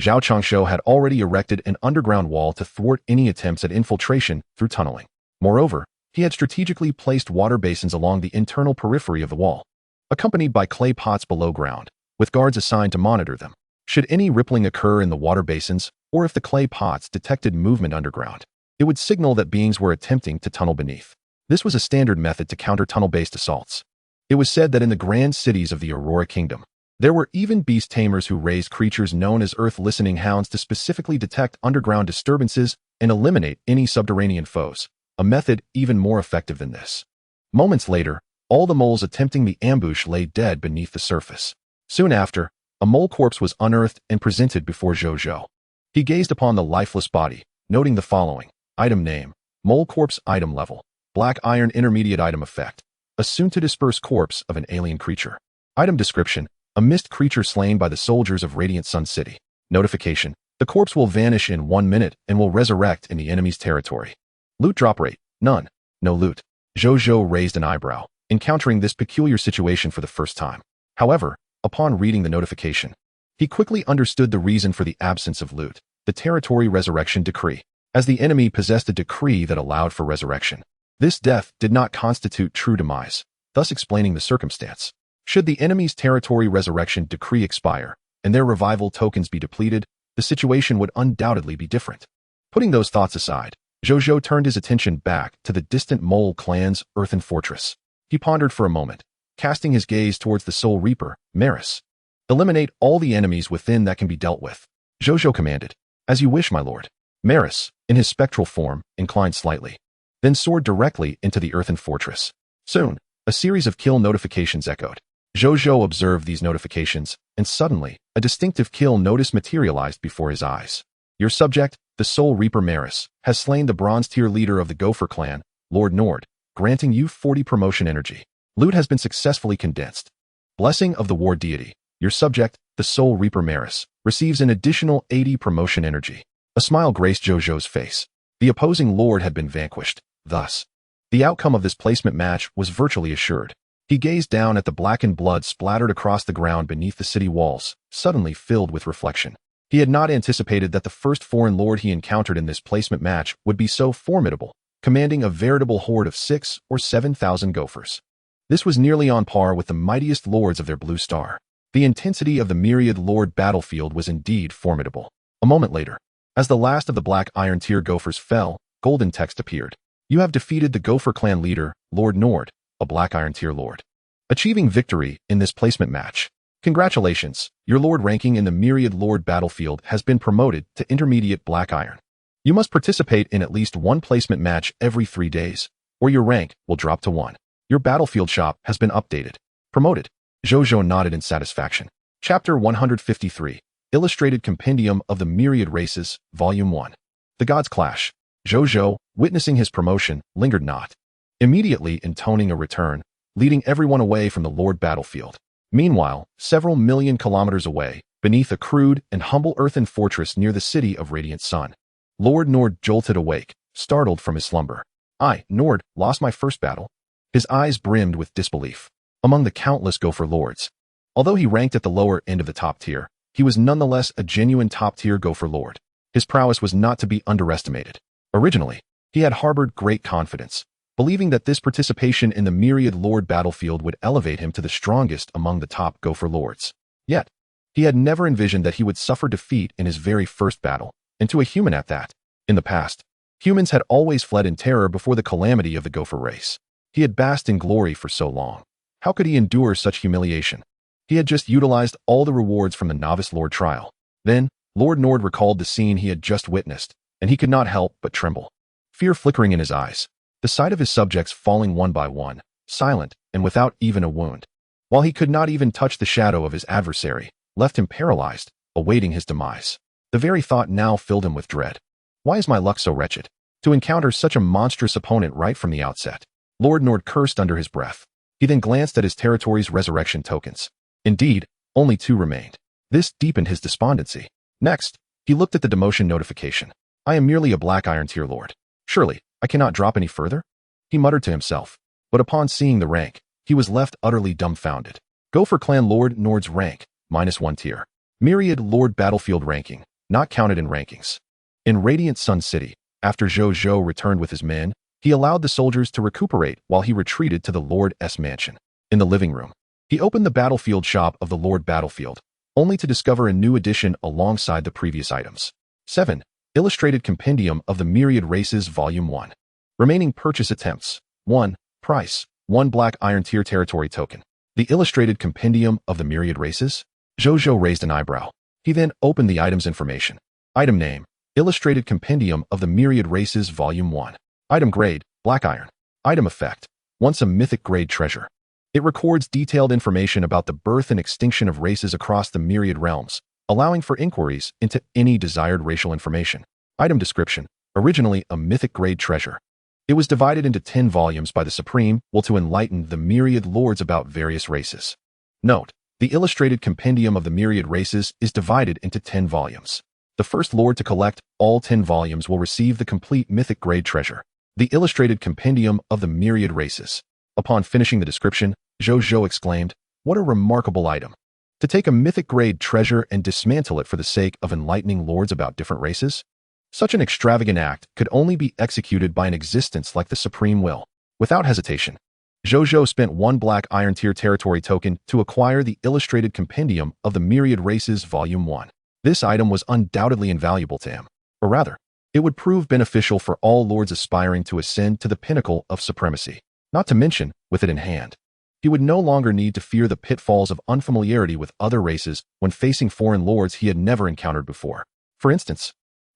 Zhao Changshu had already erected an underground wall to thwart any attempts at infiltration through tunneling. Moreover, he had strategically placed water basins along the internal periphery of the wall, accompanied by clay pots below ground, with guards assigned to monitor them. Should any rippling occur in the water basins, or if the clay pots detected movement underground, it would signal that beings were attempting to tunnel beneath. This was a standard method to counter tunnel-based assaults. It was said that in the grand cities of the Aurora Kingdom, there were even beast tamers who raised creatures known as earth-listening hounds to specifically detect underground disturbances and eliminate any subterranean foes, a method even more effective than this. Moments later, all the moles attempting the ambush lay dead beneath the surface. Soon after, a mole corpse was unearthed and presented before Zhou Zhou. He gazed upon the lifeless body, noting the following: item name, mole corpse item level, black iron intermediate item effect, a soon-to-disperse corpse of an alien creature. Item description: a mist creature slain by the soldiers of Radiant Sun City. Notification: the corpse will vanish in 1 minute and will resurrect in the enemy's territory. Loot drop rate: none. No loot. Zhou Zhou raised an eyebrow, encountering this peculiar situation for the first time. However, upon reading the notification, he quickly understood the reason for the absence of loot: the territory resurrection decree. As the enemy possessed a decree that allowed for resurrection, this death did not constitute true demise, thus explaining the circumstance. Should the enemy's territory resurrection decree expire, and their revival tokens be depleted, the situation would undoubtedly be different. Putting those thoughts aside, Zhou Zhou turned his attention back to the distant Mole clan's earthen fortress. He pondered for a moment, casting his gaze towards the Soul Reaper, Maris. Eliminate all the enemies within that can be dealt with. Zhou Zhou commanded. As you wish, my lord. Maris, in his spectral form, inclined slightly, then soared directly into the earthen fortress. Soon, a series of kill notifications echoed. Zhou Zhou observed these notifications, and suddenly, a distinctive kill notice materialized before his eyes. Your subject, the Soul Reaper Maris, has slain the bronze-tier leader of the Gopher clan, Lord Nord, granting you 40 promotion energy. Loot has been successfully condensed. Blessing of the War Deity. Your subject, the Soul Reaper Maris, receives an additional 80 promotion energy. A smile graced Zhou Zhou's face. The opposing lord had been vanquished. Thus, the outcome of this placement match was virtually assured. He gazed down at the blackened blood splattered across the ground beneath the city walls, suddenly filled with reflection. He had not anticipated that the first foreign lord he encountered in this placement match would be so formidable, commanding a veritable horde of 6,000 or 7,000 gophers. This was nearly on par with the mightiest lords of their blue star. The intensity of the myriad lord battlefield was indeed formidable. A moment later, as the last of the black iron tier gophers fell, golden text appeared. You have defeated the Gopher clan leader, Lord Nord, a black iron tier lord, achieving victory in this placement match. Congratulations, your lord ranking in the myriad lord battlefield has been promoted to intermediate black iron. You must participate in at least one placement match every 3 days, or your rank will drop to 1. Your battlefield shop has been updated. Promoted. Zhou Zhou nodded in satisfaction. Chapter 153. Illustrated Compendium of the Myriad Races, Volume 1. The Gods Clash. Zhou Zhou, witnessing his promotion, lingered not, immediately intoning a return, leading everyone away from the Lord battlefield. Meanwhile, several million kilometers away, beneath a crude and humble earthen fortress near the city of Radiant Sun, Lord Nord jolted awake, startled from his slumber. I, Nord, lost my first battle. His eyes brimmed with disbelief. Among the countless Gopher lords, although he ranked at the lower end of the top tier, he was nonetheless a genuine top-tier Gopher lord. His prowess was not to be underestimated. Originally, he had harbored great confidence, believing that this participation in the myriad lord battlefield would elevate him to the strongest among the top Gopher lords. Yet, he had never envisioned that he would suffer defeat in his very first battle, and to a human at that. In the past, humans had always fled in terror before the calamity of the Gopher race. He had basked in glory for so long. How could he endure such humiliation? He had just utilized all the rewards from the Novice Lord trial. Then, Lord Nord recalled the scene he had just witnessed, and he could not help but tremble. Fear flickering in his eyes, the sight of his subjects falling one by one, silent and without even a wound, while he could not even touch the shadow of his adversary, left him paralyzed, awaiting his demise. The very thought now filled him with dread. Why is my luck so wretched? To encounter such a monstrous opponent right from the outset. Lord Nord cursed under his breath. He then glanced at his territory's resurrection tokens. Indeed, only 2 remained. This deepened his despondency. Next, he looked at the demotion notification. I am merely a black iron tier lord. Surely, I cannot drop any further? He muttered to himself. But upon seeing the rank, he was left utterly dumbfounded. Gopher clan Lord Nord's rank, -1 tier. Myriad Lord battlefield ranking, not counted in rankings. In Radiant Sun City, after Zhou Zhou returned with his men, he allowed the soldiers to recuperate while he retreated to the Lord's mansion. In the living room, he opened the battlefield shop of the Lord battlefield, only to discover a new addition alongside the previous items. 7. Illustrated Compendium of the Myriad Races Volume 1. Remaining purchase attempts. 1. Price. 1 black iron tier territory token. The Illustrated Compendium of the Myriad Races? Zhou Zhou raised an eyebrow. He then opened the item's information. Item name. Illustrated Compendium of the Myriad Races Volume 1. Item grade, black iron. Item effect. Once a mythic grade treasure. It records detailed information about the birth and extinction of races across the myriad realms, allowing for inquiries into any desired racial information. Item description. Originally a mythic grade treasure. It was divided into 10 volumes by the Supreme Will to enlighten the myriad lords about various races. Note: the illustrated compendium of the myriad races is divided into 10 volumes. The first lord to collect all 10 volumes will receive the complete mythic grade treasure, the illustrated compendium of the myriad races. Upon finishing the description, Zhou Zhou exclaimed, "What a remarkable item! To take a mythic grade treasure and dismantle it for the sake of enlightening lords about different races? Such an extravagant act could only be executed by an existence like the Supreme Will." Without hesitation, Zhou Zhou spent 1 black iron tier territory token to acquire the illustrated compendium of the myriad races Volume 1. This item was undoubtedly invaluable to him, or rather, it would prove beneficial for all lords aspiring to ascend to the pinnacle of supremacy. Not to mention, with it in hand, he would no longer need to fear the pitfalls of unfamiliarity with other races when facing foreign lords he had never encountered before. For instance,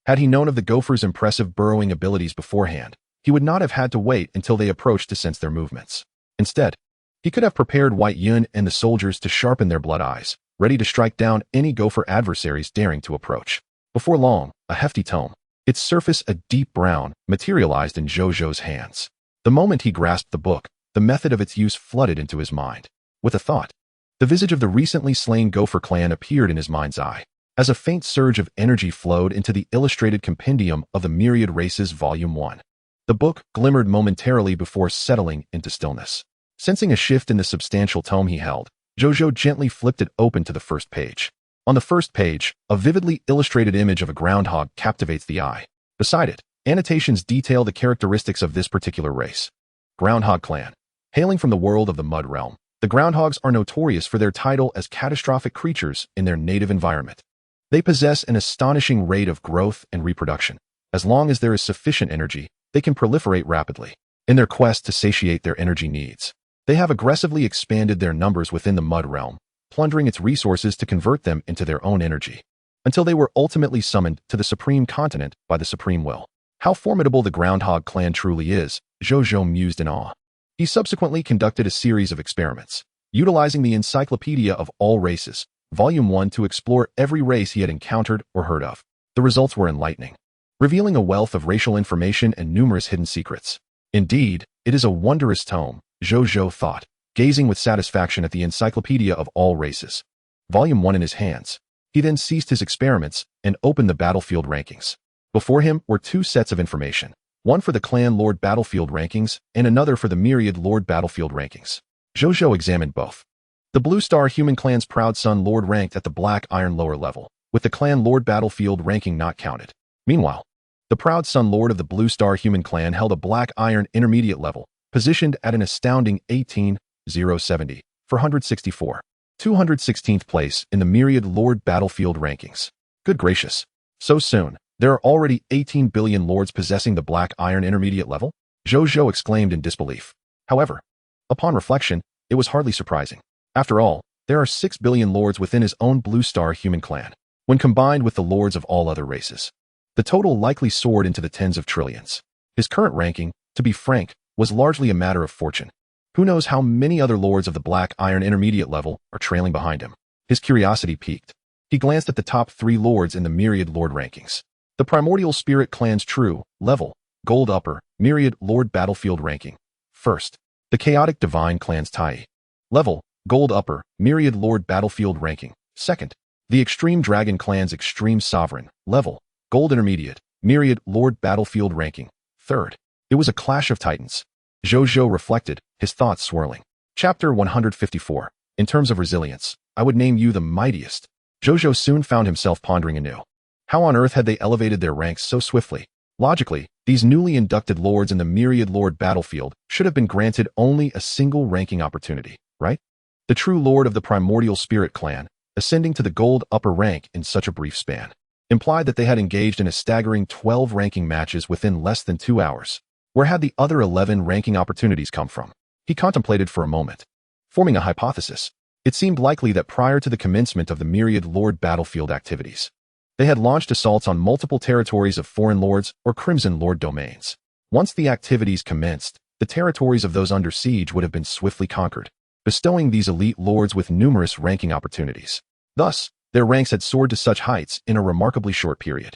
had he known of the gopher's impressive burrowing abilities beforehand, he would not have had to wait until they approached to sense their movements. Instead, he could have prepared White Yun and the soldiers to sharpen their blood eyes, ready to strike down any gopher adversaries daring to approach. Before long, a hefty tome, its surface a deep brown, materialized in Zhou Zhou's hands. The moment he grasped the book, the method of its use flooded into his mind. With a thought, the visage of the recently slain gopher clan appeared in his mind's eye, as a faint surge of energy flowed into the illustrated compendium of the myriad races Volume 1. The book glimmered momentarily before settling into stillness. Sensing a shift in the substantial tome he held, Zhou Zhou gently flipped it open to the first page. On the first page, a vividly illustrated image of a groundhog captivates the eye. Beside it, annotations detail the characteristics of this particular race. Groundhog Clan. Hailing from the world of the Mud Realm, the groundhogs are notorious for their title as catastrophic creatures in their native environment. They possess an astonishing rate of growth and reproduction. As long as there is sufficient energy, they can proliferate rapidly. In their quest to satiate their energy needs, they have aggressively expanded their numbers within the Mud Realm, plundering its resources to convert them into their own energy, until they were ultimately summoned to the Supreme Continent by the Supreme Will. How formidable the Groundhog Clan truly is, Zhou Zhou mused in awe. He subsequently conducted a series of experiments, utilizing the Encyclopedia of All Races, Volume 1, to explore every race he had encountered or heard of. The results were enlightening, revealing a wealth of racial information and numerous hidden secrets. Indeed, it is a wondrous tome, Zhou Zhou thought, gazing with satisfaction at the Encyclopedia of All Races. Volume 1 in his hands. He then ceased his experiments and opened the battlefield rankings. Before him were 2 sets of information, one for the Clan Lord Battlefield rankings and another for the Myriad Lord Battlefield rankings. Zhou Zhou examined both. The Blue Star Human Clan's Proud Son Lord ranked at the Black Iron lower level, with the Clan Lord Battlefield ranking not counted. Meanwhile, the Proud Son Lord of the Blue Star Human Clan held a Black Iron intermediate level, positioned at an astounding 18,070 for 164. 216th place in the Myriad Lord Battlefield rankings. Good gracious. So soon, there are already 18 billion lords possessing the Black Iron intermediate level? Zhou Zhou exclaimed in disbelief. However, upon reflection, it was hardly surprising. After all, there are 6 billion lords within his own Blue Star Human Clan, when combined with the lords of all other races. The total likely soared into the tens of trillions. His current ranking, to be frank, was largely a matter of fortune. Who knows how many other lords of the Black Iron intermediate level are trailing behind him? His curiosity piqued. He glanced at the top 3 lords in the Myriad Lord rankings. The Primordial Spirit Clan's True, Level, Gold Upper, Myriad Lord Battlefield ranking. First, the Chaotic Divine Clan's Tai, Level, Gold Upper, Myriad Lord Battlefield ranking. Second, the Extreme Dragon Clan's Extreme Sovereign, Level, Gold Intermediate, Myriad Lord Battlefield ranking. Third, it was a clash of titans. Zhou Zhou reflected, his thoughts swirling. Chapter 154. In terms of resilience, I would name you the mightiest. Zhou Zhou soon found himself pondering anew. How on earth had they elevated their ranks so swiftly? Logically, these newly inducted lords in the Myriad Lord Battlefield should have been granted only a single ranking opportunity, right? The true lord of the Primordial Spirit Clan, ascending to the Gold Upper rank in such a brief span, implied that they had engaged in a staggering 12 ranking matches within less than 2 hours. Where had the other 11 ranking opportunities come from? He contemplated for a moment. Forming a hypothesis, it seemed likely that prior to the commencement of the Myriad Lord Battlefield activities, they had launched assaults on multiple territories of foreign lords or Crimson Lord domains. Once the activities commenced, the territories of those under siege would have been swiftly conquered, bestowing these elite lords with numerous ranking opportunities. Thus, their ranks had soared to such heights in a remarkably short period.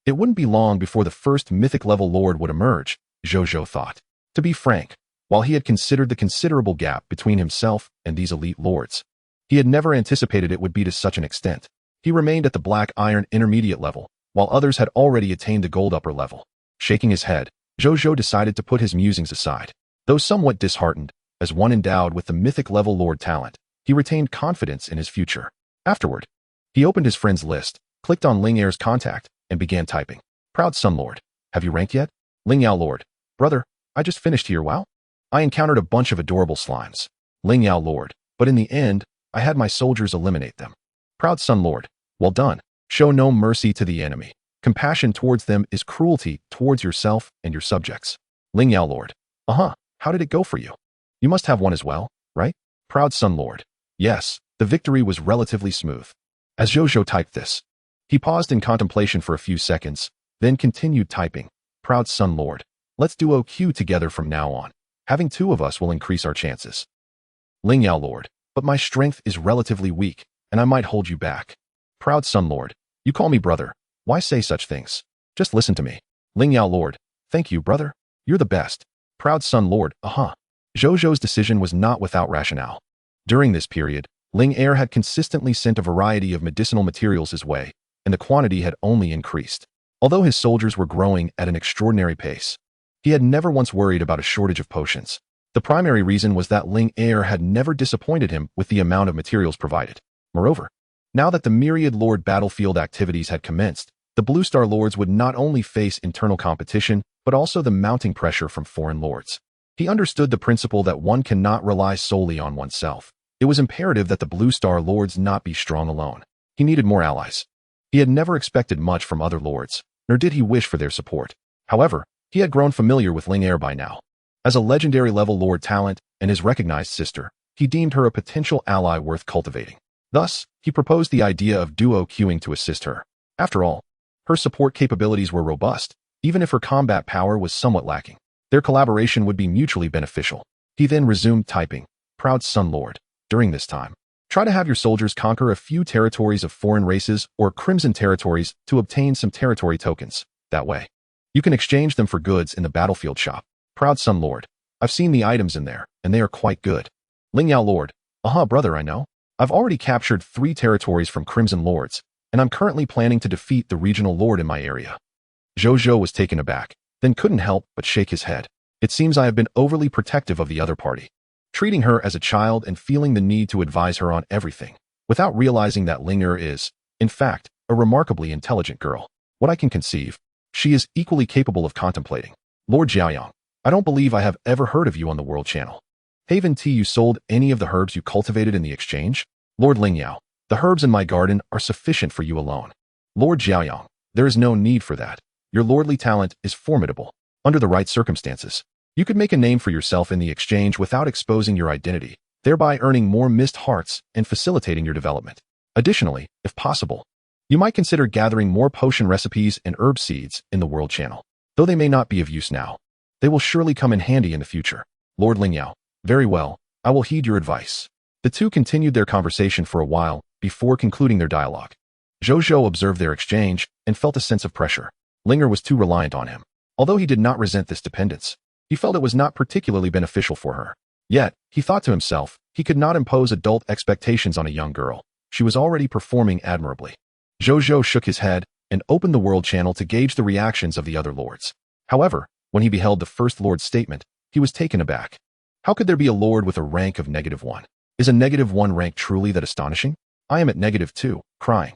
It wouldn't be long before the first mythic-level lord would emerge, Zhou Zhou thought. To be frank, while he had considered the considerable gap between himself and these elite lords, He had never anticipated it would be to such an extent. He remained at the black iron intermediate level, while others had already attained the gold upper level. Shaking his head, Zhou Zhou decided to put his musings aside. Though somewhat disheartened, as one endowed with the mythic level lord talent, he retained confidence in his future. Afterward, he opened his friends list, clicked on Ling Er's contact, and began typing. Proud Sun Lord, have you ranked yet? Ling Yao Lord, brother, I just finished here, wow. I encountered a bunch of adorable slimes. Ling Yao Lord, but in the end, I had my soldiers eliminate them. Proud Sun Lord, well done. Show no mercy to the enemy. Compassion towards them is cruelty towards yourself and your subjects. Ling Yao Lord, how did it go for you? You must have won as well, right? Proud Sun Lord, yes, the victory was relatively smooth. As Zhou Zhou typed this, he paused in contemplation for a few seconds, then continued typing. Proud Sun Lord, let's duo Q together from now on. Having two of us will increase our chances. Ling Yao Lord, but my strength is relatively weak, and I might hold you back. Proud Sun Lord, you call me brother. Why say such things? Just listen to me. Ling Yao Lord, thank you, brother. You're the best. Proud Sun Lord, Zhou Zhou's decision was not without rationale. During this period, Ling Er had consistently sent a variety of medicinal materials his way, and the quantity had only increased. Although his soldiers were growing at an extraordinary pace, he had never once worried about a shortage of potions. The primary reason was that Ling Er had never disappointed him with the amount of materials provided. Moreover, now that the Myriad Lord battlefield activities had commenced, the Blue Star Lords would not only face internal competition, but also the mounting pressure from foreign lords. He understood the principle that one cannot rely solely on oneself. It was imperative that the Blue Star Lords not be strong alone. He needed more allies. He had never expected much from other lords, nor did he wish for their support. However, he had grown familiar with Ling Er by now. As a legendary level lord talent and his recognized sister, he deemed her a potential ally worth cultivating. Thus, he proposed the idea of duo queuing to assist her. After all, her support capabilities were robust, even if her combat power was somewhat lacking. Their collaboration would be mutually beneficial. He then resumed typing. Proud Sun Lord, during this time, try to have your soldiers conquer a few territories of foreign races or crimson territories to obtain some territory tokens. That way, you can exchange them for goods in the battlefield shop. Proud Sun Lord, I've seen the items in there, and they are quite good. Ling Yao Lord, brother, I know. I've already captured 3 territories from Crimson Lords, and I'm currently planning to defeat the regional lord in my area. Zhou Zhou was taken aback, then couldn't help but shake his head. It seems I have been overly protective of the other party, treating her as a child and feeling the need to advise her on everything, without realizing that Ling Er is, in fact, a remarkably intelligent girl. What I can conceive, she is equally capable of contemplating. Lord Jiaoyang, I don't believe I have ever heard of you on the World Channel. Haven Tea, you sold any of the herbs you cultivated in the exchange? Lord Ling Yao, the herbs in my garden are sufficient for you alone. Lord Jiaoyang, there is no need for that. Your lordly talent is formidable. Under the right circumstances, you could make a name for yourself in the exchange without exposing your identity, thereby earning more missed hearts and facilitating your development. Additionally, if possible, you might consider gathering more potion recipes and herb seeds in the World Channel. Though they may not be of use now, they will surely come in handy in the future. Lord Ling Yao, very well, I will heed your advice. The two continued their conversation for a while before concluding their dialogue. Zhou Zhou observed their exchange and felt a sense of pressure. Ling Er was too reliant on him. Although he did not resent this dependence, he felt it was not particularly beneficial for her. Yet, he thought to himself, he could not impose adult expectations on a young girl. She was already performing admirably. Zhou Zhou shook his head and opened the World Channel to gauge the reactions of the other lords. However, when he beheld the first lord's statement, he was taken aback. How could there be a lord with a rank of -1? Is a -1 rank truly that astonishing? I am at -2, crying.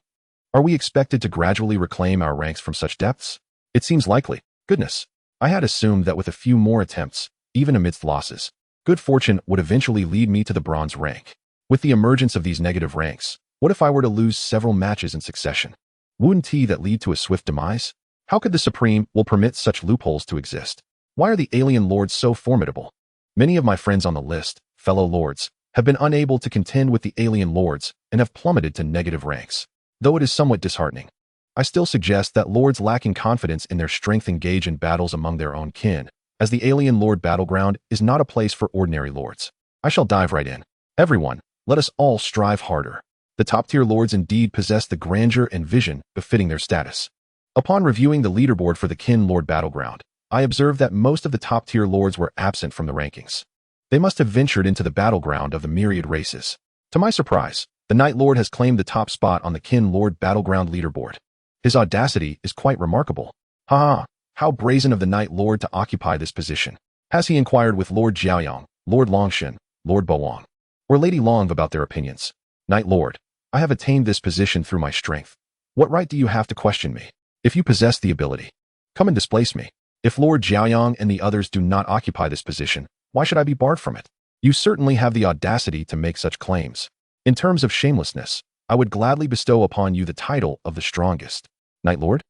Are we expected to gradually reclaim our ranks from such depths? It seems likely. Goodness. I had assumed that with a few more attempts, even amidst losses, good fortune would eventually lead me to the bronze rank. With the emergence of these negative ranks, what if I were to lose several matches in succession? Wouldn't that lead to a swift demise? How could the Supreme will permit such loopholes to exist? Why are the alien lords so formidable? Many of my friends on the list, fellow lords, have been unable to contend with the alien lords and have plummeted to negative ranks. Though it is somewhat disheartening, I still suggest that lords lacking confidence in their strength engage in battles among their own kin, as the alien lord battleground is not a place for ordinary lords. I shall dive right in. Everyone, let us all strive harder. The top-tier lords indeed possess the grandeur and vision befitting their status. Upon reviewing the leaderboard for the kin lord battleground, I observed that most of the top-tier lords were absent from the rankings. They must have ventured into the battleground of the myriad races. To my surprise, the Night Lord has claimed the top spot on the Kin Lord Battleground leaderboard. His audacity is quite remarkable. Haha, how brazen of the Night Lord to occupy this position. Has he inquired with Lord Jiaoyong, Lord Longshin, Lord Boang, or Lady Long about their opinions? Night Lord, I have attained this position through my strength. What right do you have to question me? If you possess the ability, come and displace me. If Lord Jiaoyong and the others do not occupy this position, why should I be barred from it? You certainly have the audacity to make such claims. In terms of shamelessness, I would gladly bestow upon you the title of the strongest. Night Lord?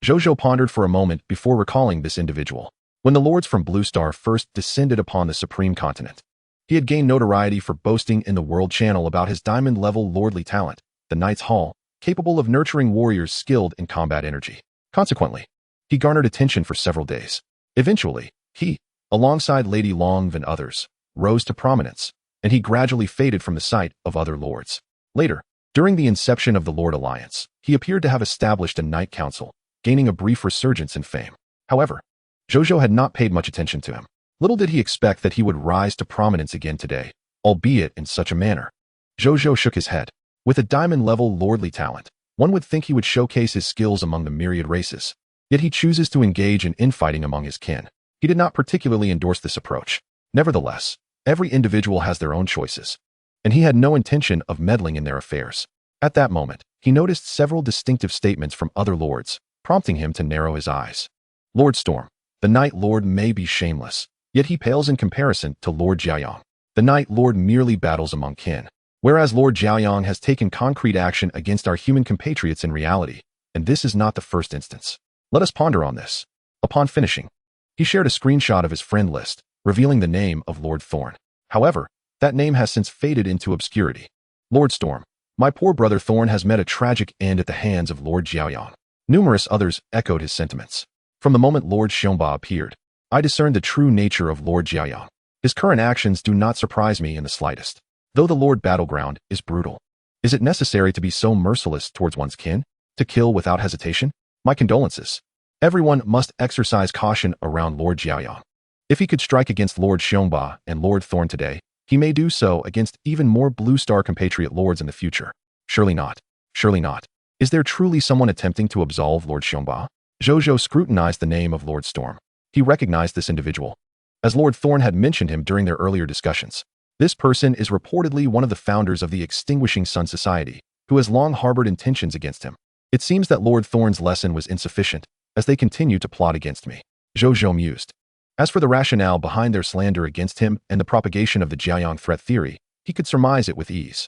Zhou Zhou pondered for a moment before recalling this individual. When the lords from Blue Star first descended upon the Supreme Continent, he had gained notoriety for boasting in the World Channel about his diamond-level lordly talent, the Knight's Hall, capable of nurturing warriors skilled in combat energy. Consequently, he garnered attention for several days. Eventually, he, alongside Lady Long and others, rose to prominence, and he gradually faded from the sight of other lords. Later, during the inception of the Lord Alliance, he appeared to have established a Knight Council, gaining a brief resurgence in fame. However, Zhou Zhou had not paid much attention to him. Little did he expect that he would rise to prominence again today, albeit in such a manner. Zhou Zhou shook his head. With a diamond-level lordly talent, one would think he would showcase his skills among the myriad races. Yet he chooses to engage in infighting among his kin. He did not particularly endorse this approach. Nevertheless, every individual has their own choices, and he had no intention of meddling in their affairs. At that moment, he noticed several distinctive statements from other lords, prompting him to narrow his eyes. Lord Storm, the Night Lord may be shameless, yet he pales in comparison to Lord Jiaoyong. The Night Lord merely battles among kin, whereas Lord Jiaoyong has taken concrete action against our human compatriots in reality, and this is not the first instance. Let us ponder on this. Upon finishing, he shared a screenshot of his friend list, revealing the name of Lord Thorn. However, that name has since faded into obscurity. Lord Storm, my poor brother Thorn has met a tragic end at the hands of Lord Jiaoyong. Numerous others echoed his sentiments. From the moment Lord Xiongba appeared, I discerned the true nature of Lord Jiaoyong. His current actions do not surprise me in the slightest. Though the Lord Battleground is brutal, is it necessary to be so merciless towards one's kin? To kill without hesitation? My condolences. Everyone must exercise caution around Lord Jiaoyong. If he could strike against Lord Xiongba and Lord Thorn today, he may do so against even more Blue Star compatriot lords in the future. Surely not. Surely not. Is there truly someone attempting to absolve Lord Xiongba? Zhou Zhou scrutinized the name of Lord Storm. He recognized this individual, as Lord Thorn had mentioned him during their earlier discussions. This person is reportedly one of the founders of the Extinguishing Sun Society, who has long harbored intentions against him. It seems that Lord Thorn's lesson was insufficient, as they continue to plot against me. Zhou Zhou mused. As for the rationale behind their slander against him and the propagation of the Jiaoyong threat theory, he could surmise it with ease.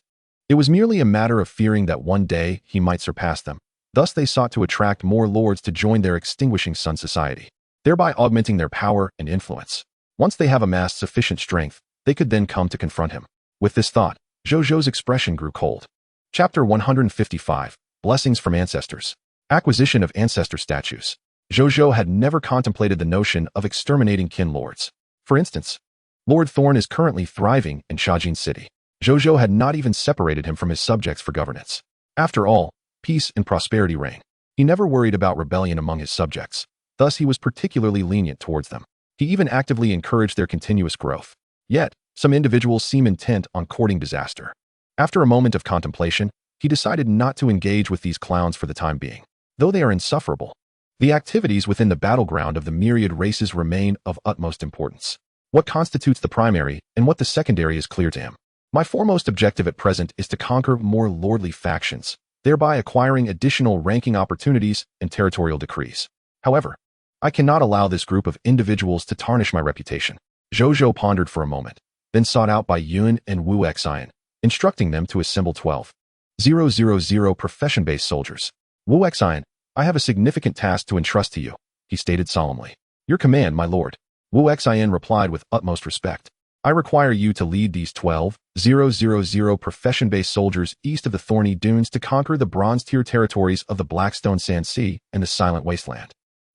It was merely a matter of fearing that one day he might surpass them. Thus they sought to attract more lords to join their Extinguishing Sun Society, thereby augmenting their power and influence. Once they have amassed sufficient strength, they could then come to confront him. With this thought, Zhou Zhou's expression grew cold. Chapter 155, Blessings from Ancestors. Acquisition of Ancestor Statues. Zhou Zhou had never contemplated the notion of exterminating kin lords. For instance, Lord Thorn is currently thriving in Shajin City. Zhou Zhou had not even separated him from his subjects for governance. After all, peace and prosperity reign. He never worried about rebellion among his subjects. Thus he was particularly lenient towards them. He even actively encouraged their continuous growth. Yet, some individuals seem intent on courting disaster. After a moment of contemplation, he decided not to engage with these clowns for the time being. Though they are insufferable, the activities within the battleground of the myriad races remain of utmost importance. What constitutes the primary and what the secondary is clear to him. My foremost objective at present is to conquer more lordly factions, thereby acquiring additional ranking opportunities and territorial decrees. However, I cannot allow this group of individuals to tarnish my reputation. Zhou Zhou pondered for a moment, then sought out by Yun and Wu Xian, instructing them to assemble 12,000 profession-based soldiers. Wu Xian, I have a significant task to entrust to you, he stated solemnly. Your command, my lord. Wu Xian replied with utmost respect. I require you to lead these 12,000 profession-based soldiers east of the Thorny Dunes to conquer the bronze-tier territories of the Blackstone Sand Sea and the Silent Wasteland.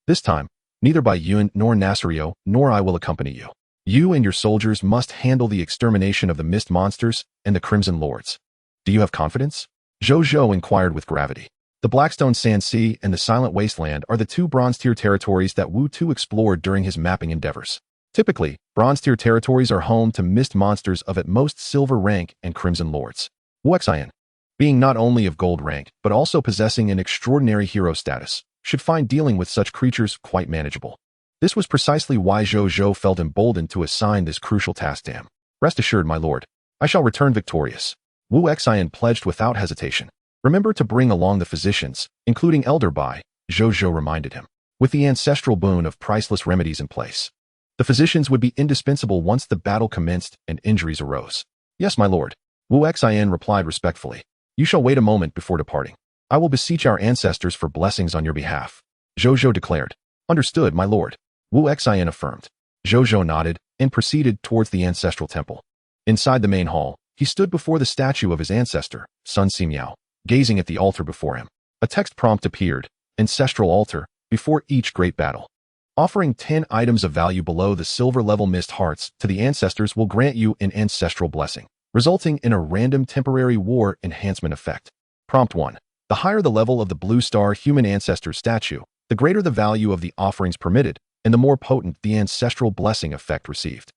This time, neither by Yun nor Nasrio nor I will accompany you. You and your soldiers must handle the extermination of the Mist Monsters and the Crimson Lords. Do you have confidence? Zhou Zhou inquired with gravity. The Blackstone Sand Sea and the Silent Wasteland are the two bronze-tier territories that Wu Tu explored during his mapping endeavors. Typically, bronze-tier territories are home to Mist Monsters of at most silver rank and Crimson Lords. Wu Xian, being not only of gold rank, but also possessing an extraordinary hero status, should find dealing with such creatures quite manageable. This was precisely why Zhou Zhou felt emboldened to assign this crucial task to him. Rest assured, my lord, I shall return victorious. Wu Xian pledged without hesitation. Remember to bring along the physicians, including Elder Bai, Zhou Zhou reminded him, with the ancestral boon of priceless remedies in place. The physicians would be indispensable once the battle commenced and injuries arose. Yes, my lord, Wu Xian replied respectfully. You shall wait a moment before departing. I will beseech our ancestors for blessings on your behalf. Zhou Zhou declared. Understood, my lord. Wu Xian affirmed. Zhou Zhou nodded and proceeded towards the ancestral temple. Inside the main hall, he stood before the statue of his ancestor, Sun Simiao, gazing at the altar before him. A text prompt appeared, Ancestral Altar, before each great battle. Offering 10 items of value below the silver-level mist hearts to the ancestors will grant you an ancestral blessing, resulting in a random temporary war enhancement effect. Prompt 1. The higher the level of the blue star human ancestor statue, the greater the value of the offerings permitted, and the more potent the ancestral blessing effect received.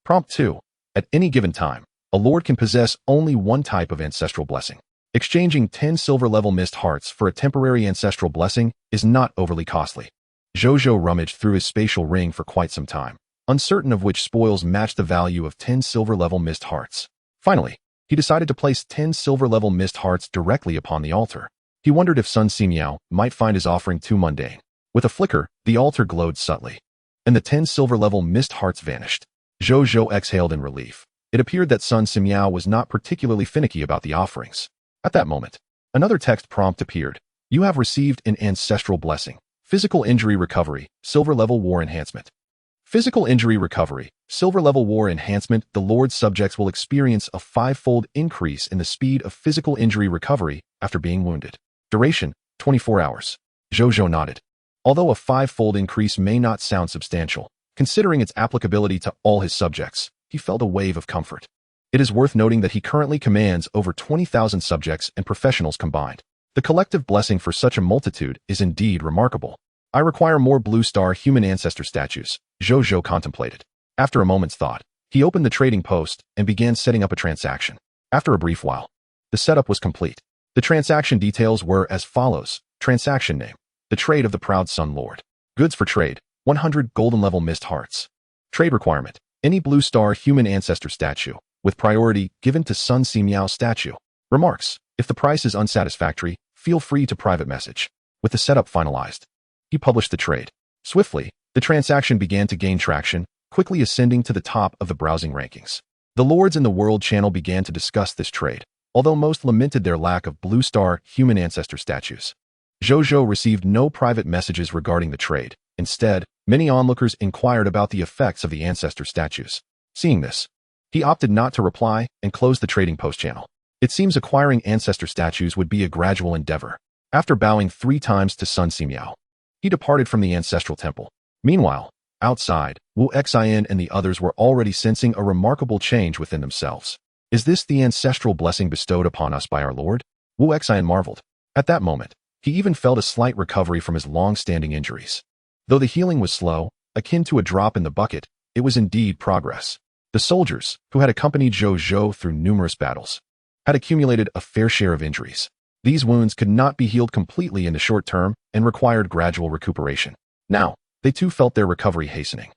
Prompt 2. At any given time, a lord can possess only one type of ancestral blessing. Exchanging 10 silver-level mist hearts for a temporary ancestral blessing is not overly costly. Zhou Zhou rummaged through his spatial ring for quite some time, uncertain of which spoils matched the value of 10 silver-level mist hearts. Finally, he decided to place 10 silver-level mist hearts directly upon the altar. He wondered if Sun Simiao might find his offering too mundane. With a flicker, the altar glowed subtly, and the 10 silver-level mist hearts vanished. Zhou Zhou exhaled in relief. It appeared that Sun Simiao was not particularly finicky about the offerings. At that moment, another text prompt appeared. You have received an ancestral blessing. Physical injury recovery, silver-level war enhancement. Physical injury recovery, silver-level war enhancement. The Lord's subjects will experience a 5-fold increase in the speed of physical injury recovery after being wounded. Duration, 24 hours. Zhou Zhou nodded. Although a 5-fold increase may not sound substantial, considering its applicability to all his subjects, he felt a wave of comfort. It is worth noting that he currently commands over 20,000 subjects and professionals combined. The collective blessing for such a multitude is indeed remarkable. I require more blue star human ancestor statues, Zhou Zhou contemplated. After a moment's thought, he opened the trading post and began setting up a transaction. After a brief while, the setup was complete. The transaction details were as follows. Transaction name: the trade of the proud Sun Lord. Goods for trade: 100 golden level mist hearts. Trade requirement: any blue star human ancestor statue, with priority given to Sun Simiao statue. Remarks: if the price is unsatisfactory, feel free to private message. With the setup finalized, he published the trade. Swiftly, the transaction began to gain traction, quickly ascending to the top of the browsing rankings. The lords in the world channel began to discuss this trade, although most lamented their lack of blue star human ancestor statues. Zhou Zhou received no private messages regarding the trade. Instead, many onlookers inquired about the effects of the ancestor statues. Seeing this, he opted not to reply and closed the trading post channel. It seems acquiring ancestor statues would be a gradual endeavor. After bowing 3 times to Sun Simiao, he departed from the ancestral temple. Meanwhile, outside, Wu Xian and the others were already sensing a remarkable change within themselves. Is this the ancestral blessing bestowed upon us by our Lord? Wu Xian marveled. At that moment, he even felt a slight recovery from his long-standing injuries. Though the healing was slow, akin to a drop in the bucket, it was indeed progress. The soldiers, who had accompanied Zhou Zhou through numerous battles, had accumulated a fair share of injuries. These wounds could not be healed completely in the short term and required gradual recuperation. Now, they too felt their recovery hastening.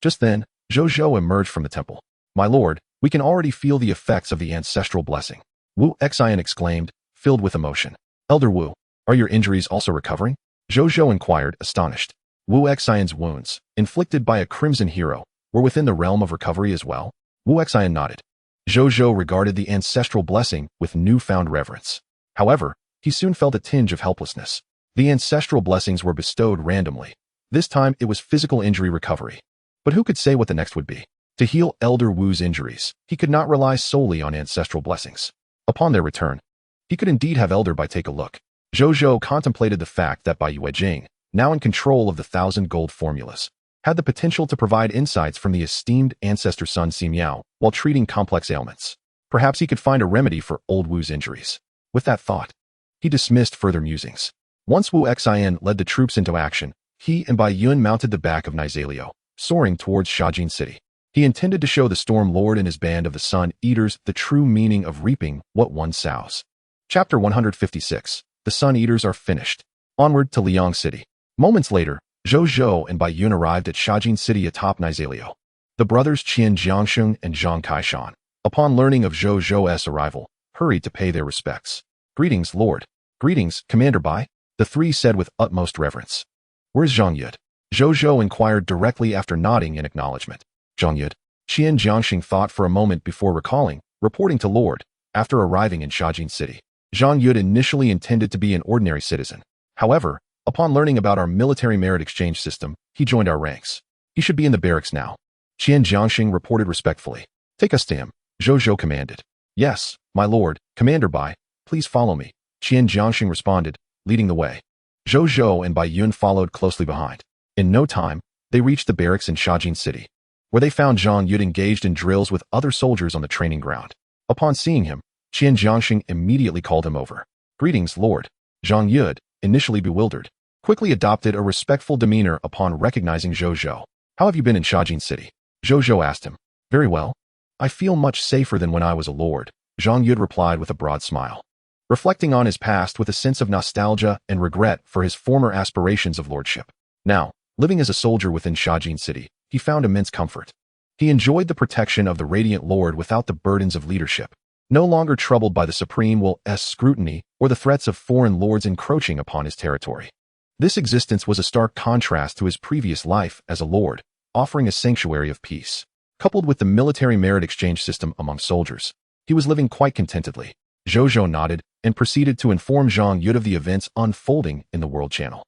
Just then, Zhou Zhou emerged from the temple. My lord, we can already feel the effects of the ancestral blessing. Wu Xian exclaimed, filled with emotion. Elder Wu, are your injuries also recovering? Zhou Zhou inquired, astonished. Wu Xian's wounds, inflicted by a crimson hero, were within the realm of recovery as well. Wu Xian nodded. Zhou Zhou regarded the ancestral blessing with newfound reverence. However, he soon felt a tinge of helplessness. The ancestral blessings were bestowed randomly. This time it was physical injury recovery. But who could say what the next would be? To heal Elder Wu's injuries, he could not rely solely on ancestral blessings. Upon their return, he could indeed have Elder Bai take a look. Zhou Zhou contemplated the fact that Bai Yuejing, now in control of the 1,000 gold formulas, had the potential to provide insights from the esteemed ancestor Sun Simiao while treating complex ailments. Perhaps he could find a remedy for old Wu's injuries. With that thought, he dismissed further musings. Once Wu Xian led the troops into action, he and Bai Yun mounted the back of Nizaleo, soaring towards Shajin City. He intended to show the Storm Lord and his band of the Sun Eaters the true meaning of reaping what one sows. Chapter 156. The Sun Eaters are finished. Onward to Liang City. Moments later, Zhou Zhou and Bai Yun arrived at Shajin City atop Nizaleo. The brothers Qian Jiangsheng and Zhang Kaishan, upon learning of Zhou Zhou's arrival, hurried to pay their respects. Greetings, Lord. Greetings, Commander Bai, the three said with utmost reverence. Where's Zhang Yud? Zhou Zhou inquired directly after nodding in acknowledgement. Zhang Yud. Qian Jiangsheng thought for a moment before recalling, reporting to Lord, after arriving in Shajin City. Zhang Yud initially intended to be an ordinary citizen. However, upon learning about our military merit exchange system, he joined our ranks. He should be in the barracks now. Qian Jiangsheng reported respectfully. Take us to him, Zhou Zhou commanded. Yes, my lord, Commander Bai, please follow me, Qian Jiangsheng responded, leading the way. Zhou Zhou and Bai Yun followed closely behind. In no time, they reached the barracks in Shajin City, where they found Zhang Yud engaged in drills with other soldiers on the training ground. Upon seeing him, Qian Jiangsheng immediately called him over. Greetings, Lord. Zhang Yud, initially bewildered, quickly adopted a respectful demeanor upon recognizing Zhou Zhou. How have you been in Shajin City? Zhou Zhou asked him. Very well. I feel much safer than when I was a lord, Zhang Yud replied with a broad smile. Reflecting on his past with a sense of nostalgia and regret for his former aspirations of lordship. Now, living as a soldier within Shajin City, he found immense comfort. He enjoyed the protection of the Radiant Lord without the burdens of leadership, no longer troubled by the Supreme Will's scrutiny or the threats of foreign lords encroaching upon his territory. This existence was a stark contrast to his previous life as a lord, offering a sanctuary of peace. Coupled with the military merit exchange system among soldiers, he was living quite contentedly. Zhou Zhou nodded and proceeded to inform Zhang Yud of the events unfolding in the World Channel.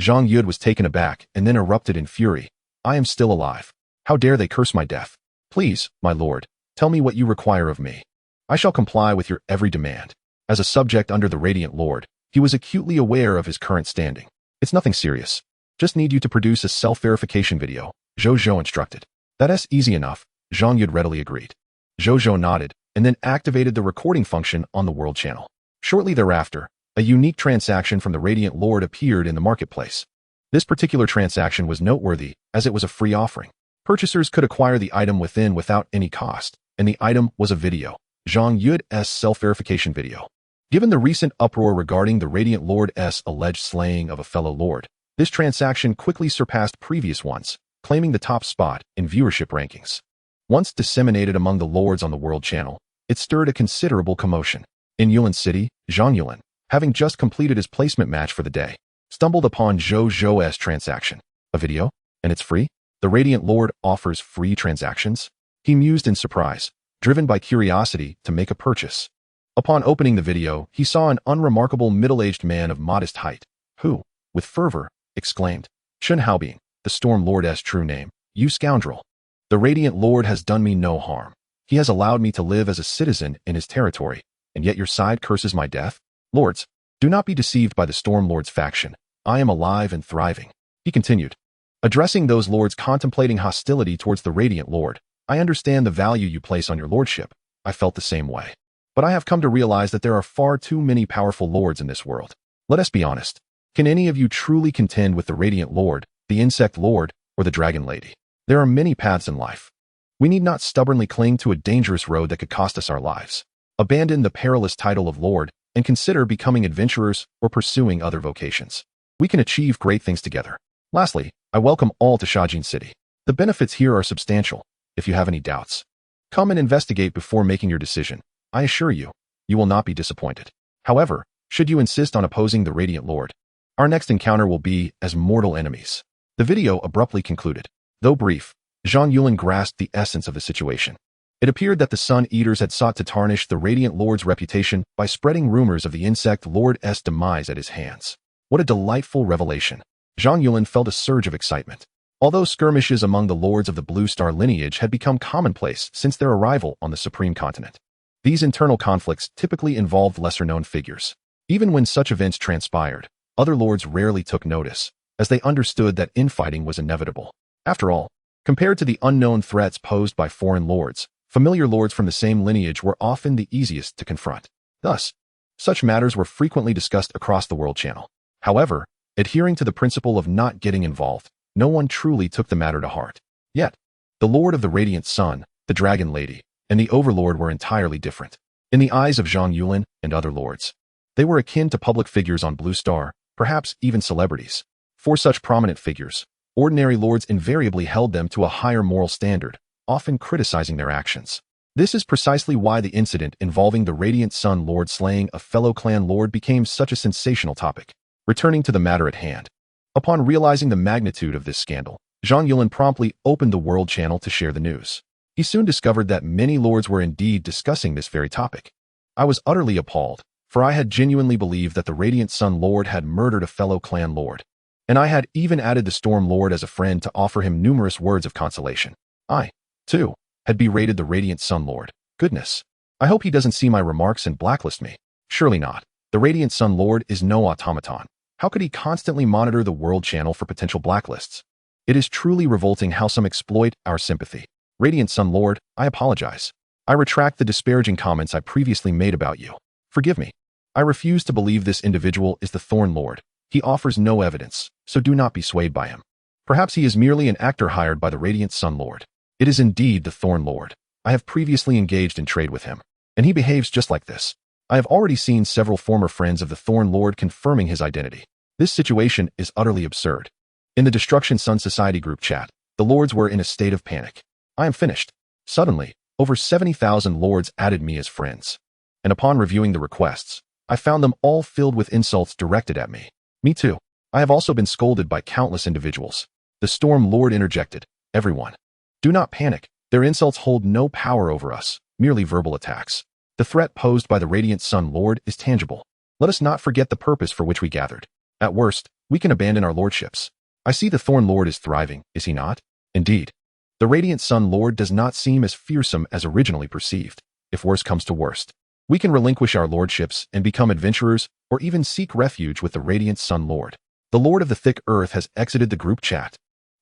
Zhang Yud was taken aback and then erupted in fury. I am still alive. How dare they curse my death? Please, my lord, tell me what you require of me. I shall comply with your every demand. As a subject under the Radiant Lord, he was acutely aware of his current standing. It's nothing serious. Just need you to produce a self-verification video, Zhou Zhou instructed. That's easy enough, Zhang Yud readily agreed. Zhou Zhou nodded and then activated the recording function on the World Channel. Shortly thereafter, a unique transaction from the Radiant Lord appeared in the marketplace. This particular transaction was noteworthy as it was a free offering. Purchasers could acquire the item within without any cost, and the item was a video, Zhang Yud's self-verification video. Given the recent uproar regarding the Radiant Lord's alleged slaying of a fellow lord, this transaction quickly surpassed previous ones, claiming the top spot in viewership rankings. Once disseminated among the lords on the World Channel, it stirred a considerable commotion. In Yulin City, Zhang Yulin, having just completed his placement match for the day, stumbled upon Zhou Zhou's transaction. A video? And it's free? The Radiant Lord offers free transactions? He mused in surprise, driven by curiosity to make a purchase. Upon opening the video, he saw an unremarkable middle-aged man of modest height, who, with fervor, exclaimed, Shen Haobing, the Storm Lord's true name, you scoundrel. The Radiant Lord has done me no harm. He has allowed me to live as a citizen in his territory, and yet your side curses my death? Lords, do not be deceived by the Storm Lord's faction. I am alive and thriving. He continued, addressing those lords contemplating hostility towards the Radiant Lord. I understand the value you place on your lordship. I felt the same way. But I have come to realize that there are far too many powerful lords in this world. Let us be honest. Can any of you truly contend with the Radiant Lord, the Insect Lord, or the Dragon Lady? There are many paths in life. We need not stubbornly cling to a dangerous road that could cost us our lives. Abandon the perilous title of Lord and consider becoming adventurers or pursuing other vocations. We can achieve great things together. Lastly, I welcome all to Shajin City. The benefits here are substantial. If you have any doubts, come and investigate before making your decision. I assure you, you will not be disappointed. However, should you insist on opposing the Radiant Lord, our next encounter will be as mortal enemies. The video abruptly concluded. Though brief, Zhang Yulin grasped the essence of the situation. It appeared that the Sun Eaters had sought to tarnish the Radiant Lord's reputation by spreading rumors of the Insect Lord's demise at his hands. What a delightful revelation. Zhang Yulin felt a surge of excitement. Although skirmishes among the lords of the Blue Star lineage had become commonplace since their arrival on the Supreme Continent, these internal conflicts typically involved lesser-known figures. Even when such events transpired, other lords rarely took notice, as they understood that infighting was inevitable. After all, compared to the unknown threats posed by foreign lords, familiar lords from the same lineage were often the easiest to confront. Thus, such matters were frequently discussed across the World Channel. However, adhering to the principle of not getting involved, no one truly took the matter to heart. Yet, The Lord of the Radiant Sun, the Dragon Lady, and the Overlord were entirely different. In the eyes of Zhang Yulin and other lords, they were akin to public figures on Blue Star, perhaps even celebrities. For such prominent figures, ordinary lords invariably held them to a higher moral standard, often criticizing their actions. This is precisely why the incident involving the Radiant Sun Lord slaying a fellow clan lord became such a sensational topic. Returning to the matter at hand. Upon realizing the magnitude of this scandal, Zhang Yulin promptly opened the World Channel to share the news. He soon discovered that many lords were indeed discussing this very topic. I was utterly appalled, for I had genuinely believed that the Radiant Sun Lord had murdered a fellow clan lord. And I had even added the Storm Lord as a friend to offer him numerous words of consolation. I, too, had berated the Radiant Sun Lord. Goodness. I hope he doesn't see my remarks and blacklist me. Surely not. The Radiant Sun Lord is no automaton. How could he constantly monitor the World Channel for potential blacklists? It is truly revolting how some exploit our sympathy. Radiant Sun Lord, I apologize. I retract the disparaging comments I previously made about you. Forgive me. I refuse to believe this individual is the Thorn Lord. He offers no evidence, so do not be swayed by him. Perhaps he is merely an actor hired by the Radiant Sun Lord. It is indeed the Thorn Lord. I have previously engaged in trade with him, and he behaves just like this. I have already seen several former friends of the Thorn Lord confirming his identity. This situation is utterly absurd. In the Destruction Sun Society group chat, the lords were in a state of panic. I am finished. Suddenly, over 70,000 lords added me as friends. And upon reviewing the requests, I found them all filled with insults directed at me. Me too. I have also been scolded by countless individuals. The Storm Lord interjected. Everyone. Do not panic. Their insults hold no power over us, merely verbal attacks. The threat posed by the Radiant Sun Lord is tangible. Let us not forget the purpose for which we gathered. At worst, we can abandon our lordships. I see the Thorn Lord is thriving, is he not? Indeed. The Radiant Sun Lord does not seem as fearsome as originally perceived. If worst comes to worst, we can relinquish our lordships and become adventurers or even seek refuge with the Radiant Sun Lord. The Lord of the Thick Earth has exited the group chat.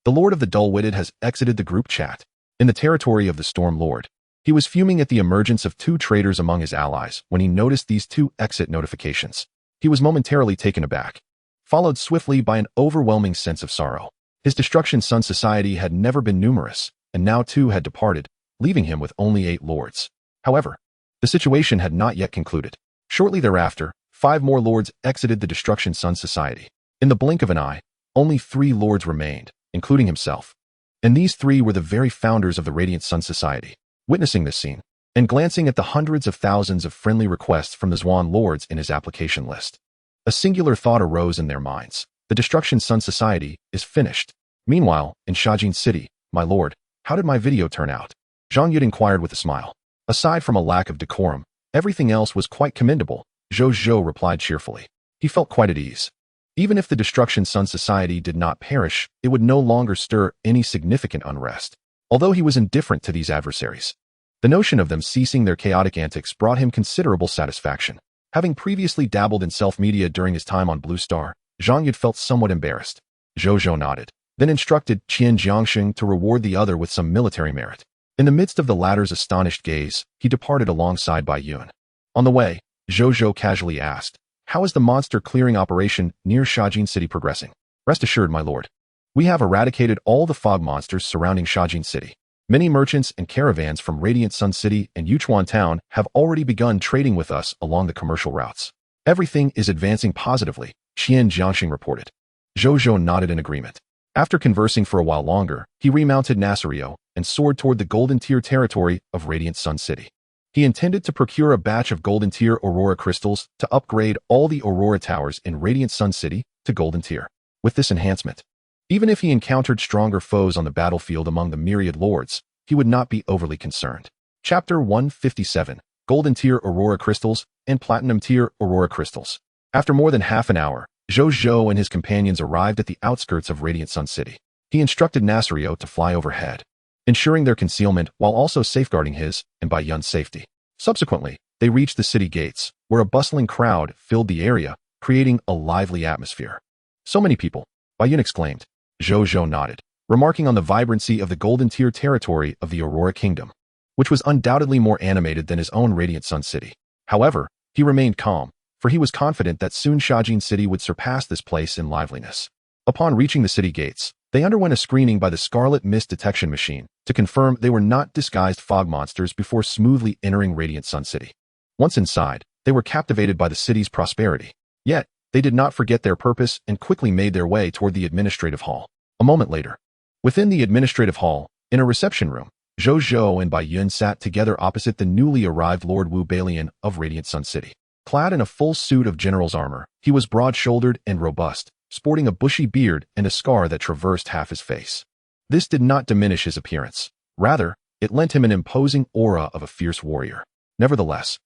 The Lord of the Dull-Witted has exited the group chat. In the territory of the Storm Lord, he was fuming at the emergence of two traitors among his allies when he noticed these two exit notifications. He was momentarily taken aback, followed swiftly by an overwhelming sense of sorrow. His Destruction Sun Society had never been numerous, and now two had departed, leaving him with only 8 lords. However, the situation had not yet concluded. Shortly thereafter, 5 more lords exited the Destruction Sun Society. In the blink of an eye, only 3 lords remained, including himself. And these 3 were the very founders of the Radiant Sun Society. Witnessing this scene, and glancing at the hundreds of thousands of friendly requests from the Zhuan lords in his application list, a singular thought arose in their minds. The Destruction Sun Society is finished. Meanwhile, in Shajin City, my lord, how did my video turn out? Zhang Yud inquired with a smile. Aside from a lack of decorum, everything else was quite commendable, Zhou Zhou replied cheerfully. He felt quite at ease. Even if the Destruction Sun Society did not perish, it would no longer stir any significant unrest. Although he was indifferent to these adversaries, the notion of them ceasing their chaotic antics brought him considerable satisfaction. Having previously dabbled in self-media during his time on Blue Star, Zhang Yud felt somewhat embarrassed. Zhou Zhou nodded, then instructed Qian Jiangxing to reward the other with some military merit. In the midst of the latter's astonished gaze, he departed alongside Bai Yun. On the way, Zhou Zhou casually asked, "How is the monster clearing operation near Shajin City progressing?" "Rest assured, my lord. We have eradicated all the fog monsters surrounding Shajin City. Many merchants and caravans from Radiant Sun City and Yuchuan Town have already begun trading with us along the commercial routes. Everything is advancing positively," Qian Jiangxing reported. Zhou Zhou nodded in agreement. After conversing for a while longer, he remounted Nasario and soared toward the Golden Tier territory of Radiant Sun City. He intended to procure a batch of Golden Tier Aurora crystals to upgrade all the Aurora towers in Radiant Sun City to Golden Tier. With this enhancement, even if he encountered stronger foes on the battlefield among the myriad lords, he would not be overly concerned. Chapter 157, Golden Tier Aurora Crystals and Platinum Tier Aurora Crystals. After more than half an hour, Zhou Zhou and his companions arrived at the outskirts of Radiant Sun City. He instructed Nasario to fly overhead, ensuring their concealment while also safeguarding his and Bai Yun's safety. Subsequently, they reached the city gates, where a bustling crowd filled the area, creating a lively atmosphere. "So many people," Bai Yun exclaimed. Zhou Zhou nodded, remarking on the vibrancy of the Golden Tier territory of the Aurora Kingdom, which was undoubtedly more animated than his own Radiant Sun City. However, he remained calm, for he was confident that soon Shajin City would surpass this place in liveliness. Upon reaching the city gates, They underwent a screening by the Scarlet Mist detection machine to confirm they were not disguised fog monsters before smoothly entering Radiant Sun City. Once inside, they were captivated by the city's prosperity. Yet, they did not forget their purpose and quickly made their way toward the administrative hall. A moment later, within the administrative hall, in a reception room, Zhou Zhou and Bai Yun sat together opposite the newly arrived Lord Wu Balian of Radiant Sun City. Clad in a full suit of general's armor, he was broad-shouldered and robust, sporting a bushy beard and a scar that traversed half his face. This did not diminish his appearance. Rather, it lent him an imposing aura of a fierce warrior. Nevertheless,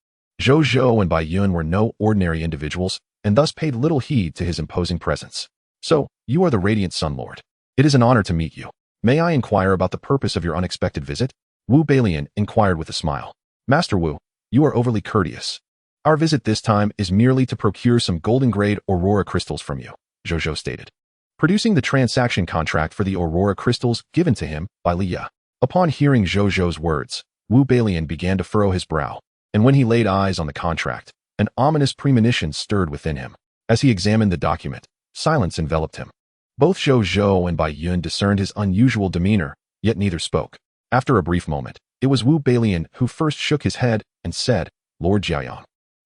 Zhou Zhou and Bai Yun were no ordinary individuals, and thus paid little heed to his imposing presence. So, you are the Radiant Sun Lord. It is an honor to meet you. May I inquire about the purpose of your unexpected visit? Wu Balian inquired with a smile. Master Wu, you are overly courteous. Our visit this time is merely to procure some golden-grade Aurora crystals from you, Zhou Zhou stated, producing the transaction contract for the Aurora crystals given to him by Li Ya. Upon hearing Zhou Zhou's words, Wu Balian began to furrow his brow, and when he laid eyes on the contract, an ominous premonition stirred within him. As he examined the document, silence enveloped him. Both Zhou Zhou and Bai Yun discerned his unusual demeanor, yet neither spoke. After a brief moment, it was Wu Balian who first shook his head and said, Lord Jiayang,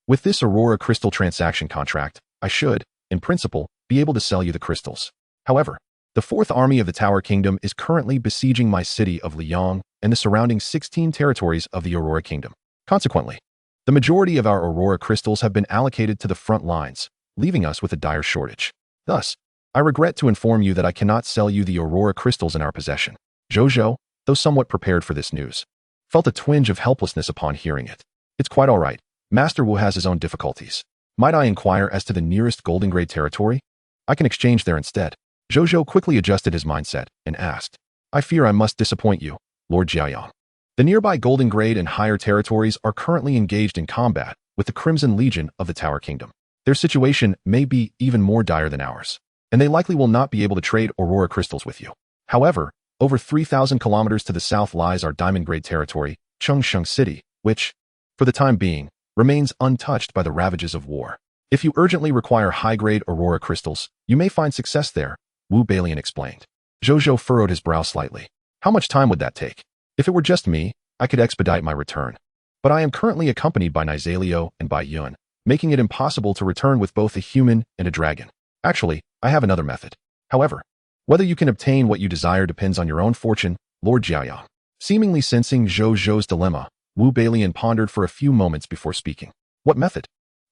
with this Aurora crystal transaction contract, I should, in principle, be able to sell you the crystals. However, the Fourth Army of the Tower Kingdom is currently besieging my city of Liang and the surrounding 16 territories of the Aurora Kingdom. Consequently, the majority of our Aurora crystals have been allocated to the front lines, leaving us with a dire shortage. Thus, I regret to inform you that I cannot sell you the Aurora crystals in our possession. Zhou Zhou, though somewhat prepared for this news, felt a twinge of helplessness upon hearing it. It's quite all right. Master Wu has his own difficulties. Might I inquire as to the nearest golden grade territory? I can exchange there instead. Zhou Zhou quickly adjusted his mindset and asked, I fear I must disappoint you, Lord Jiayang. The nearby golden grade and higher territories are currently engaged in combat with the Crimson Legion of the Tower Kingdom. Their situation may be even more dire than ours, and they likely will not be able to trade Aurora crystals with you. However, over 3,000 kilometers to the south lies our diamond-grade territory, Chengsheng City, which, for the time being, remains untouched by the ravages of war. If you urgently require high-grade Aurora crystals, you may find success there, Wu Balian explained. Zhou Zhou furrowed his brow slightly. How much time would that take? If it were just me, I could expedite my return. But I am currently accompanied by Nizalio and Bai Yun, making it impossible to return with both a human and a dragon. Actually, I have another method. However, whether you can obtain what you desire depends on your own fortune, Lord Jiayang. Seemingly sensing Zhou Zhou's dilemma, Wu Balian pondered for a few moments before speaking. What method?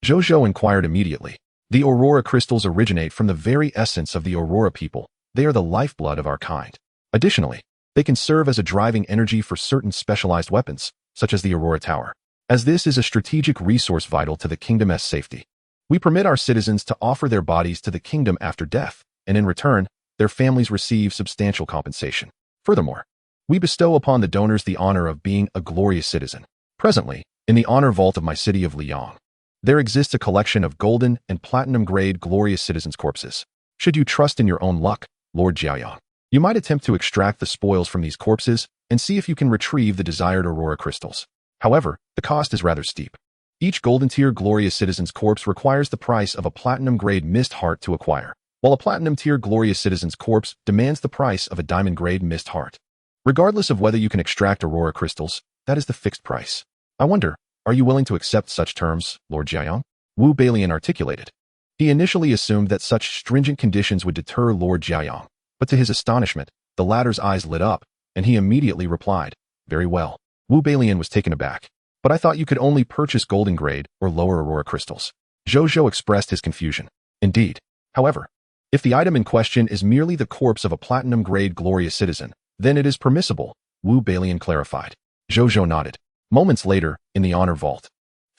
Zhou Zhou inquired immediately. The Aurora crystals originate from the very essence of the Aurora people. They are the lifeblood of our kind. Additionally, they can serve as a driving energy for certain specialized weapons, such as the Aurora Tower. As this is a strategic resource vital to the kingdom's safety, we permit our citizens to offer their bodies to the kingdom after death, and in return, their families receive substantial compensation. Furthermore, we bestow upon the donors the honor of being a glorious citizen. Presently, in the honor vault of my city of Liang, there exists a collection of golden and platinum-grade glorious citizens' corpses. Should you trust in your own luck, Lord Jiayang, you might attempt to extract the spoils from these corpses and see if you can retrieve the desired Aurora crystals. However, the cost is rather steep. Each golden-tier glorious citizen's corpse requires the price of a platinum-grade mist heart to acquire, while a platinum-tier glorious citizen's corpse demands the price of a diamond-grade mist heart. Regardless of whether you can extract Aurora crystals, that is the fixed price. I wonder, are you willing to accept such terms, Lord Jiayang? Wu Balian articulated. He initially assumed that such stringent conditions would deter Lord Jiayang, but to his astonishment, the latter's eyes lit up, and he immediately replied, Very well. Wu Balian was taken aback. But I thought you could only purchase golden grade or lower Aurora crystals. Zhou Zhou expressed his confusion. Indeed. However, if the item in question is merely the corpse of a platinum-grade glorious citizen, then it is permissible, Wu Balian clarified. Zhou Zhou nodded. Moments later, in the honor vault,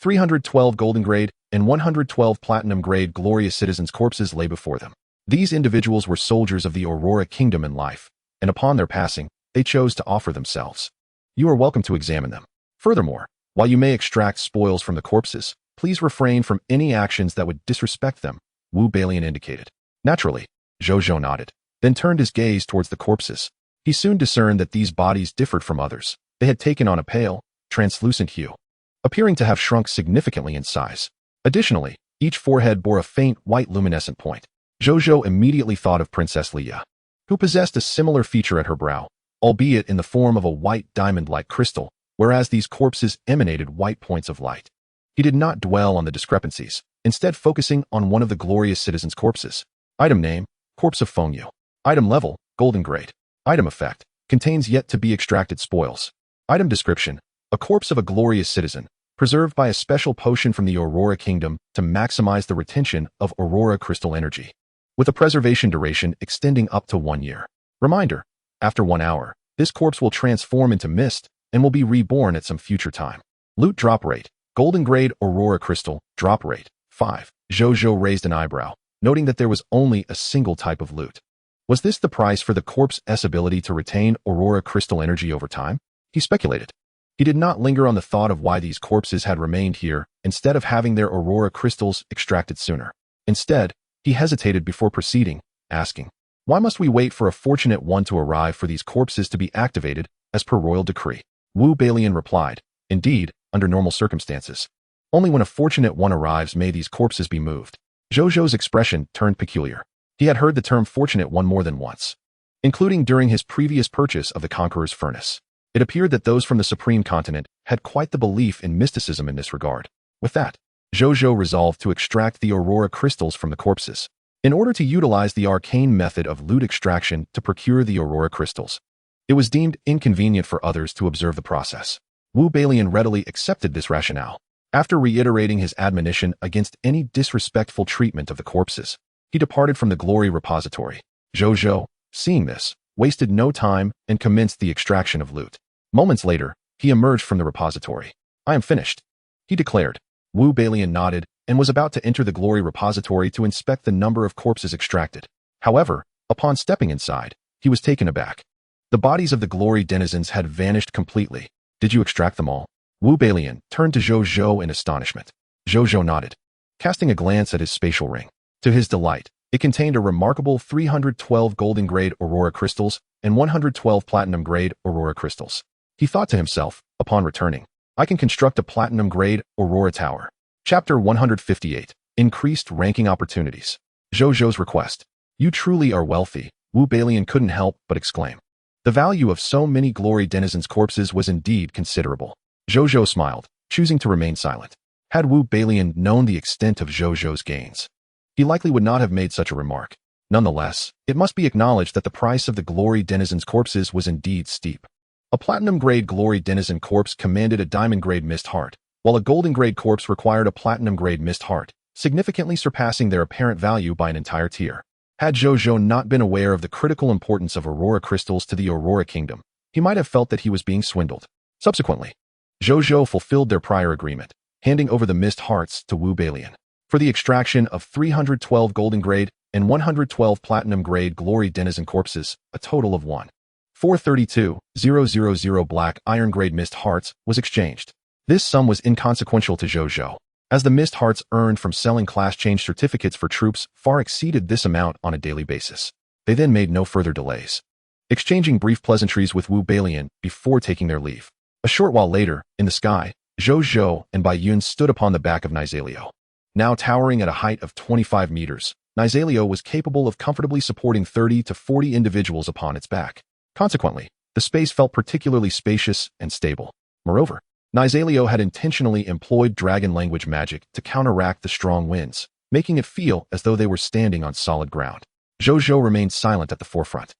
312 golden grade and 112 platinum grade glorious citizens' corpses lay before them. These individuals were soldiers of the Aurora Kingdom in life, and upon their passing, they chose to offer themselves. You are welcome to examine them. Furthermore, while you may extract spoils from the corpses, please refrain from any actions that would disrespect them, Wu Balian indicated. Naturally, Zhou Zhou nodded, then turned his gaze towards the corpses. He soon discerned that these bodies differed from others. They had taken on a pale, translucent hue, appearing to have shrunk significantly in size. Additionally, each forehead bore a faint white luminescent point. Zhou Zhou immediately thought of Princess Li Ya. who possessed a similar feature at her brow, albeit in the form of a white diamond-like crystal, whereas these corpses emanated white points of light. He did not dwell on the discrepancies, instead focusing on one of the glorious citizens' corpses. Item name, Corpse of Fengyu. Item level, Golden Grade. Item effect, contains yet to be extracted spoils. Item description, a corpse of a glorious citizen, preserved by a special potion from the Aurora Kingdom to maximize the retention of Aurora crystal energy, with a preservation duration extending up to 1 year. Reminder, after 1 hour, this corpse will transform into mist and will be reborn at some future time. Loot drop rate, Golden Grade Aurora crystal, drop rate, 5. Zhou Zhou raised an eyebrow, noting that there was only a single type of loot. Was this the price for the corpse's ability to retain Aurora crystal energy over time? He speculated. He did not linger on the thought of why these corpses had remained here instead of having their Aurora crystals extracted sooner. Instead, he hesitated before proceeding, asking, "Why must we wait for a fortunate one to arrive for these corpses to be activated as per royal decree?" Wu Balian replied, "Indeed, under normal circumstances. Only when a fortunate one arrives may these corpses be moved." Zhou Zhou's expression turned peculiar. He had heard the term fortunate one more than once, including during his previous purchase of the Conqueror's Furnace. It appeared that those from the Supreme Continent had quite the belief in mysticism in this regard. With that, Zhou Zhou resolved to extract the Aurora crystals from the corpses, in order to utilize the arcane method of loot extraction to procure the Aurora crystals. It was deemed inconvenient for others to observe the process. Wu Balian readily accepted this rationale. After reiterating his admonition against any disrespectful treatment of the corpses, he departed from the glory repository. Zhou Zhou, seeing this, wasted no time and commenced the extraction of loot. Moments later, he emerged from the repository. "I am finished," he declared. Wu Balian nodded and was about to enter the glory repository to inspect the number of corpses extracted. However, upon stepping inside, he was taken aback. The bodies of the glory denizens had vanished completely. "Did you extract them all?" Wu Balian turned to Zhou Zhou in astonishment. Zhou Zhou nodded, casting a glance at his spatial ring. To his delight, it contained a remarkable 312 golden grade Aurora crystals and 112 platinum grade Aurora crystals. He thought to himself, upon returning, "I can construct a platinum grade Aurora tower." Chapter 158, Increased Ranking Opportunities. Zhou Zhou's request. "You truly are wealthy," Wu Balian couldn't help but exclaim. The value of so many glory denizens' corpses was indeed considerable. Zhou Zhou smiled, choosing to remain silent. Had Wu Balian known the extent of Zhou Zhou's gains, he likely would not have made such a remark. Nonetheless, it must be acknowledged that the price of the glory denizens' corpses was indeed steep. A platinum-grade glory denizen corpse commanded a diamond-grade mist heart, while a golden-grade corpse required a platinum-grade mist heart, significantly surpassing their apparent value by an entire tier. Had Zhou Zhou not been aware of the critical importance of Aurora crystals to the Aurora Kingdom, he might have felt that he was being swindled. Subsequently, Zhou Zhou fulfilled their prior agreement, handing over the mist hearts to Wu Balian for the extraction of 312 golden grade and 112 platinum grade glory denizen corpses, a total of 1,432,000 black iron grade mist hearts was exchanged. This sum was inconsequential to Zhou Zhou, as the mist hearts earned from selling class change certificates for troops far exceeded this amount on a daily basis. They then made no further delays, exchanging brief pleasantries with Wu Balian before taking their leave. A short while later, in the sky, Zhou Zhou and Bai Yun stood upon the back of Nizaleo. Now towering at a height of 25 meters, Nizaleo was capable of comfortably supporting 30 to 40 individuals upon its back. Consequently, the space felt particularly spacious and stable. Moreover, Nizaleo had intentionally employed dragon language magic to counteract the strong winds, making it feel as though they were standing on solid ground. Zhou Zhou remained silent at the forefront.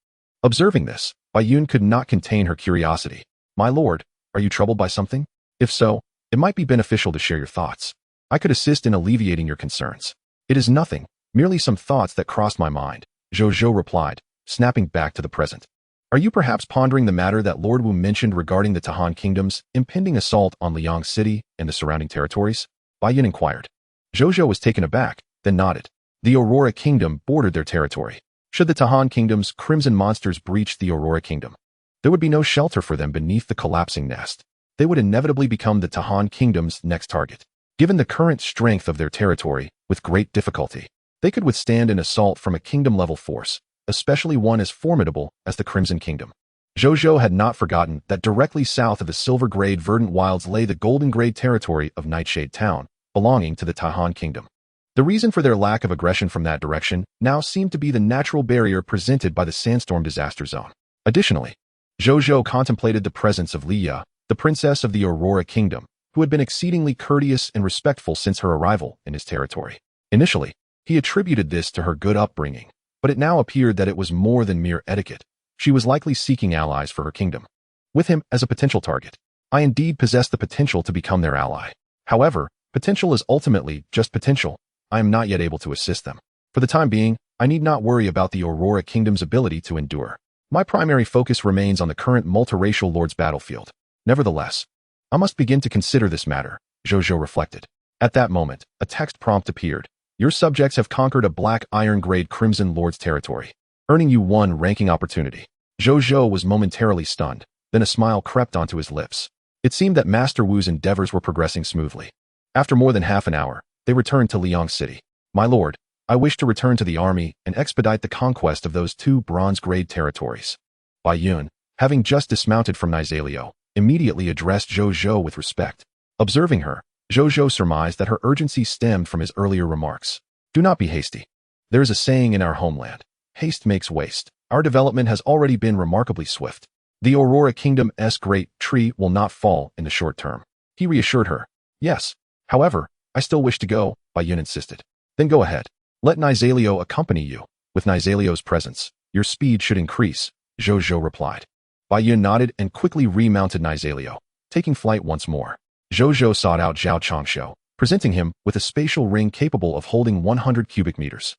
Observing this, Bai Yun could not contain her curiosity. "My lord, are you troubled by something? If so, it might be beneficial to share your thoughts. I could assist in alleviating your concerns." "It is nothing, merely some thoughts that crossed my mind," Zhou Zhou replied, snapping back to the present. "Are you perhaps pondering the matter that Lord Wu mentioned regarding the Tahan Kingdom's impending assault on Liang City and the surrounding territories?" Bai Yin inquired. Zhou Zhou was taken aback, then nodded. The Aurora Kingdom bordered their territory. Should the Tahan Kingdom's crimson monsters breach the Aurora Kingdom, there would be no shelter for them beneath the collapsing nest. They would inevitably become the Tahan Kingdom's next target. Given the current strength of their territory, with great difficulty, they could withstand an assault from a kingdom-level force, especially one as formidable as the Crimson Kingdom. Zhou Zhou had not forgotten that directly south of the silver-grade verdant wilds lay the golden-grade territory of Nightshade Town, belonging to the Tahan Kingdom. The reason for their lack of aggression from that direction now seemed to be the natural barrier presented by the sandstorm disaster zone. Additionally, Zhou Zhou contemplated the presence of Leah, the princess of the Aurora Kingdom, who had been exceedingly courteous and respectful since her arrival in his territory. Initially, he attributed this to her good upbringing, but it now appeared that it was more than mere etiquette. She was likely seeking allies for her kingdom. With him as a potential target, I indeed possess the potential to become their ally. However, potential is ultimately just potential. I am not yet able to assist them. For the time being, I need not worry about the Aurora Kingdom's ability to endure. My primary focus remains on the current multiracial lord's battlefield. Nevertheless, I must begin to consider this matter, Zhou Zhou reflected. At that moment, a text prompt appeared. Your subjects have conquered a black iron-grade Crimson Lord's territory, earning you 1 ranking opportunity. Zhou Zhou was momentarily stunned, then a smile crept onto his lips. It seemed that Master Wu's endeavors were progressing smoothly. After more than half an hour, they returned to Liang City. My lord, I wish to return to the army and expedite the conquest of those 2 bronze-grade territories. Bai Yun, having just dismounted from Nizaleo, immediately addressed Zhou Zhou with respect. Observing her, Zhou Zhou surmised that her urgency stemmed from his earlier remarks. Do not be hasty. There is a saying in our homeland, haste makes waste. Our development has already been remarkably swift. The Aurora Kingdom's great tree will not fall in the short term. He reassured her. Yes. However, I still wish to go, Bai Yun insisted. Then go ahead. Let Nizaleo accompany you. With Nizaleo's presence, your speed should increase, Zhou Zhou replied. Bai Yun nodded and quickly remounted Nizaleo, taking flight once more. Zhou Zhou sought out Zhao Changshou, presenting him with a spatial ring capable of holding 100 cubic meters.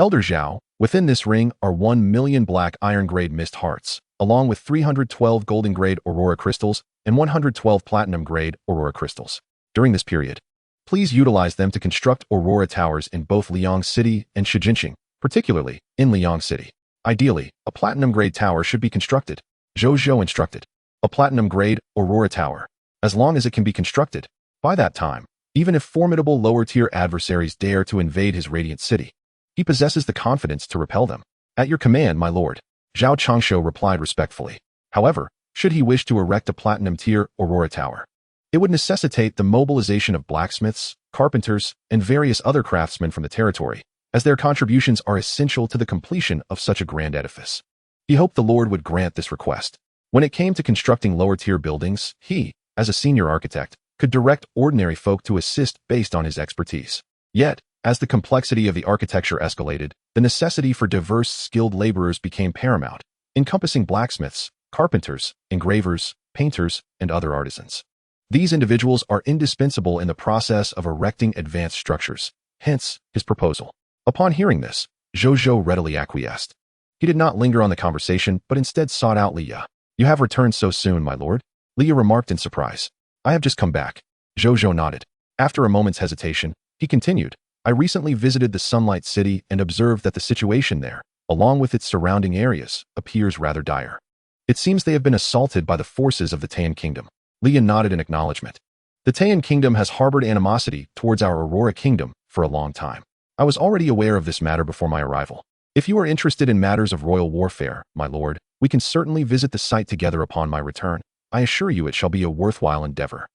Elder Zhao, within this ring are 1 million black iron-grade mist hearts, along with 312 golden-grade aurora crystals and 112 platinum-grade aurora crystals. During this period, please utilize them to construct aurora towers in both Liang City and Shijinqing, particularly in Liang City. Ideally, a platinum-grade tower should be constructed, Zhou Zhou instructed. A platinum-grade aurora tower. As long as it can be constructed, by that time, even if formidable lower-tier adversaries dare to invade his radiant city, he possesses the confidence to repel them. At your command, my lord, Zhao Changshou replied respectfully. However, should he wish to erect a platinum-tier aurora tower, it would necessitate the mobilization of blacksmiths, carpenters, and various other craftsmen from the territory, as their contributions are essential to the completion of such a grand edifice. He hoped the Lord would grant this request. When it came to constructing lower-tier buildings, he, as a senior architect, could direct ordinary folk to assist based on his expertise. Yet, as the complexity of the architecture escalated, the necessity for diverse skilled laborers became paramount, encompassing blacksmiths, carpenters, engravers, painters, and other artisans. These individuals are indispensable in the process of erecting advanced structures, hence his proposal. Upon hearing this, Zhou Zhou readily acquiesced. He did not linger on the conversation, but instead sought out Leah. You have returned so soon, my lord? Leah remarked in surprise. I have just come back. Zhou Zhou nodded. After a moment's hesitation, he continued. I recently visited the Sunlight City and observed that the situation there, along with its surrounding areas, appears rather dire. It seems they have been assaulted by the forces of the Taiyan Kingdom. Leah nodded in acknowledgement. The Taiyan Kingdom has harbored animosity towards our Aurora Kingdom for a long time. I was already aware of this matter before my arrival. If you are interested in matters of royal warfare, my lord, we can certainly visit the site together upon my return. I assure you it shall be a worthwhile endeavor.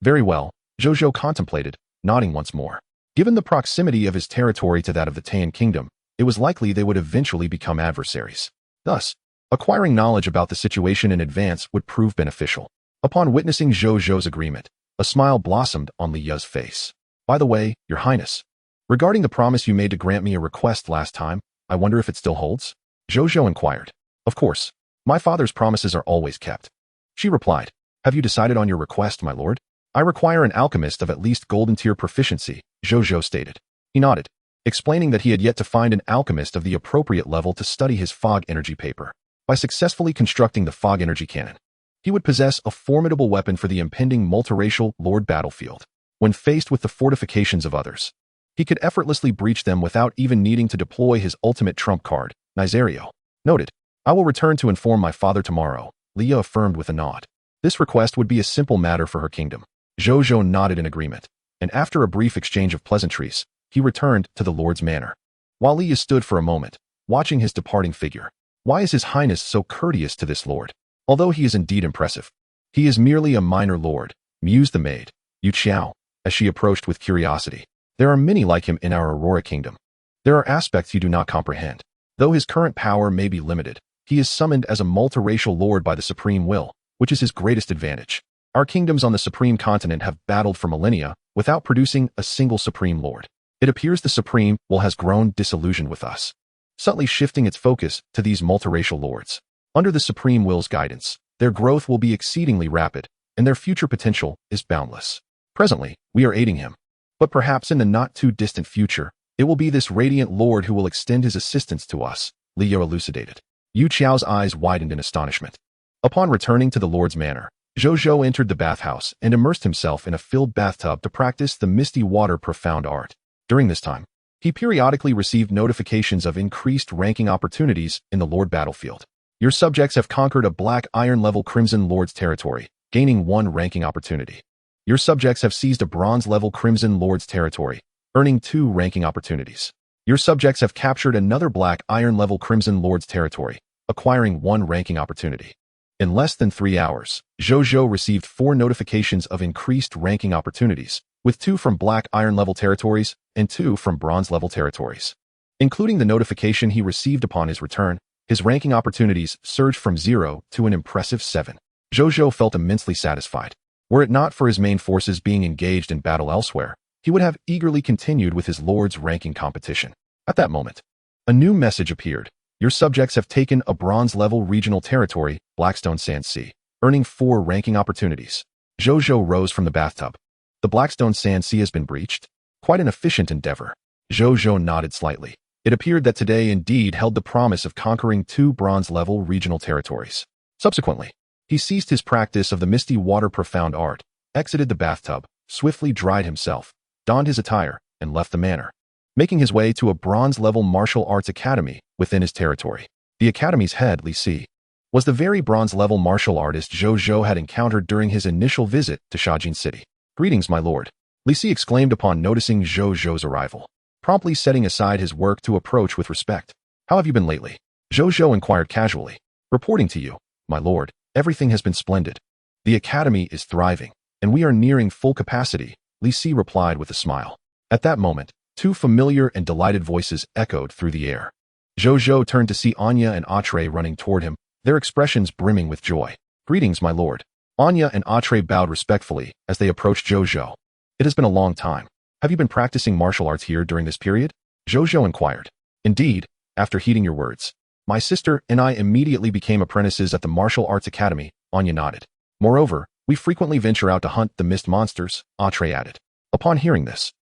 Very well, Zhou Zhou contemplated, nodding once more. Given the proximity of his territory to that of the Taiyan Kingdom, it was likely they would eventually become adversaries. Thus, acquiring knowledge about the situation in advance would prove beneficial. Upon witnessing Zhou Zhou's agreement, a smile blossomed on Li Ya's face. By the way, Your Highness, regarding the promise you made to grant me a request last time, I wonder if it still holds? Zhou Zhou inquired. Of course. My father's promises are always kept. She replied. Have you decided on your request, my lord? I require an alchemist of at least golden tier proficiency, Zhou Zhou stated. He nodded, explaining that he had yet to find an alchemist of the appropriate level to study his fog energy paper. By successfully constructing the fog energy cannon, he would possess a formidable weapon for the impending multiracial lord battlefield. When faced with the fortifications of others, he could effortlessly breach them without even needing to deploy his ultimate trump card, Nizaleo. Noted. I will return to inform my father tomorrow, Leah affirmed with a nod. This request would be a simple matter for her kingdom. Zhou Zhou nodded in agreement, and after a brief exchange of pleasantries, he returned to the lord's manor. While Leah stood for a moment, watching his departing figure. Why is his highness so courteous to this lord? Although he is indeed impressive, he is merely a minor lord, mused the maid, Yu Qiao, as she approached with curiosity. There are many like him in our Aurora Kingdom. There are aspects you do not comprehend. Though his current power may be limited, he is summoned as a multiracial lord by the Supreme Will, which is his greatest advantage. Our kingdoms on the Supreme Continent have battled for millennia without producing a single Supreme Lord. It appears the Supreme Will has grown disillusioned with us, subtly shifting its focus to these multiracial lords. Under the Supreme Will's guidance, their growth will be exceedingly rapid, and their future potential is boundless. Presently, we are aiding him. But perhaps in the not-too-distant future, it will be this radiant lord who will extend his assistance to us, Leo elucidated. Yu Qiao's eyes widened in astonishment. Upon returning to the lord's manor, Zhou Zhou entered the bathhouse and immersed himself in a filled bathtub to practice the misty water profound art. During this time, he periodically received notifications of increased ranking opportunities in the Lord battlefield. Your subjects have conquered a black iron level Crimson Lord's territory, gaining 1 ranking opportunity. Your subjects have seized a bronze level Crimson Lord's territory, earning 2 ranking opportunities. Your subjects have captured another black iron level Crimson Lord's territory, acquiring 1 ranking opportunity. In less than 3 hours, Zhou Zhou received 4 notifications of increased ranking opportunities, with 2 from black iron level territories and 2 from bronze level territories. Including the notification he received upon his return, his ranking opportunities surged from 0 to an impressive 7. Zhou Zhou felt immensely satisfied. Were it not for his main forces being engaged in battle elsewhere, he would have eagerly continued with his lord's ranking competition. At that moment, a new message appeared. Your subjects have taken a bronze-level regional territory, Blackstone Sand Sea, earning 4 ranking opportunities. Zhou Zhou rose from the bathtub. The Blackstone Sand Sea has been breached? Quite an efficient endeavor. Zhou Zhou nodded slightly. It appeared that today indeed held the promise of conquering 2 bronze-level regional territories. Subsequently, he ceased his practice of the misty water profound art, exited the bathtub, swiftly dried himself, donned his attire, and left the manor, making his way to a bronze-level martial arts academy within his territory. The academy's head, Li Si, was the very bronze-level martial artist Zhou Zhou had encountered during his initial visit to Shajin City. Greetings, my lord, Li Si exclaimed upon noticing Zhou Zhou's arrival, promptly setting aside his work to approach with respect. How have you been lately? Zhou Zhou inquired casually. Reporting to you, my lord, everything has been splendid. The academy is thriving, and we are nearing full capacity, Li Si replied with a smile. At that moment, 2 familiar and delighted voices echoed through the air. Zhou Zhou turned to see Anya and Atre running toward him, their expressions brimming with joy. Greetings, my lord. Anya and Atre bowed respectfully as they approached Zhou Zhou. It has been a long time. Have you been practicing martial arts here during this period? Zhou Zhou inquired. Indeed, after heeding your words. My sister and I immediately became apprentices at the Martial Arts Academy, Anya nodded. Moreover, we frequently venture out to hunt the mist monsters, Atre added. Upon hearing this,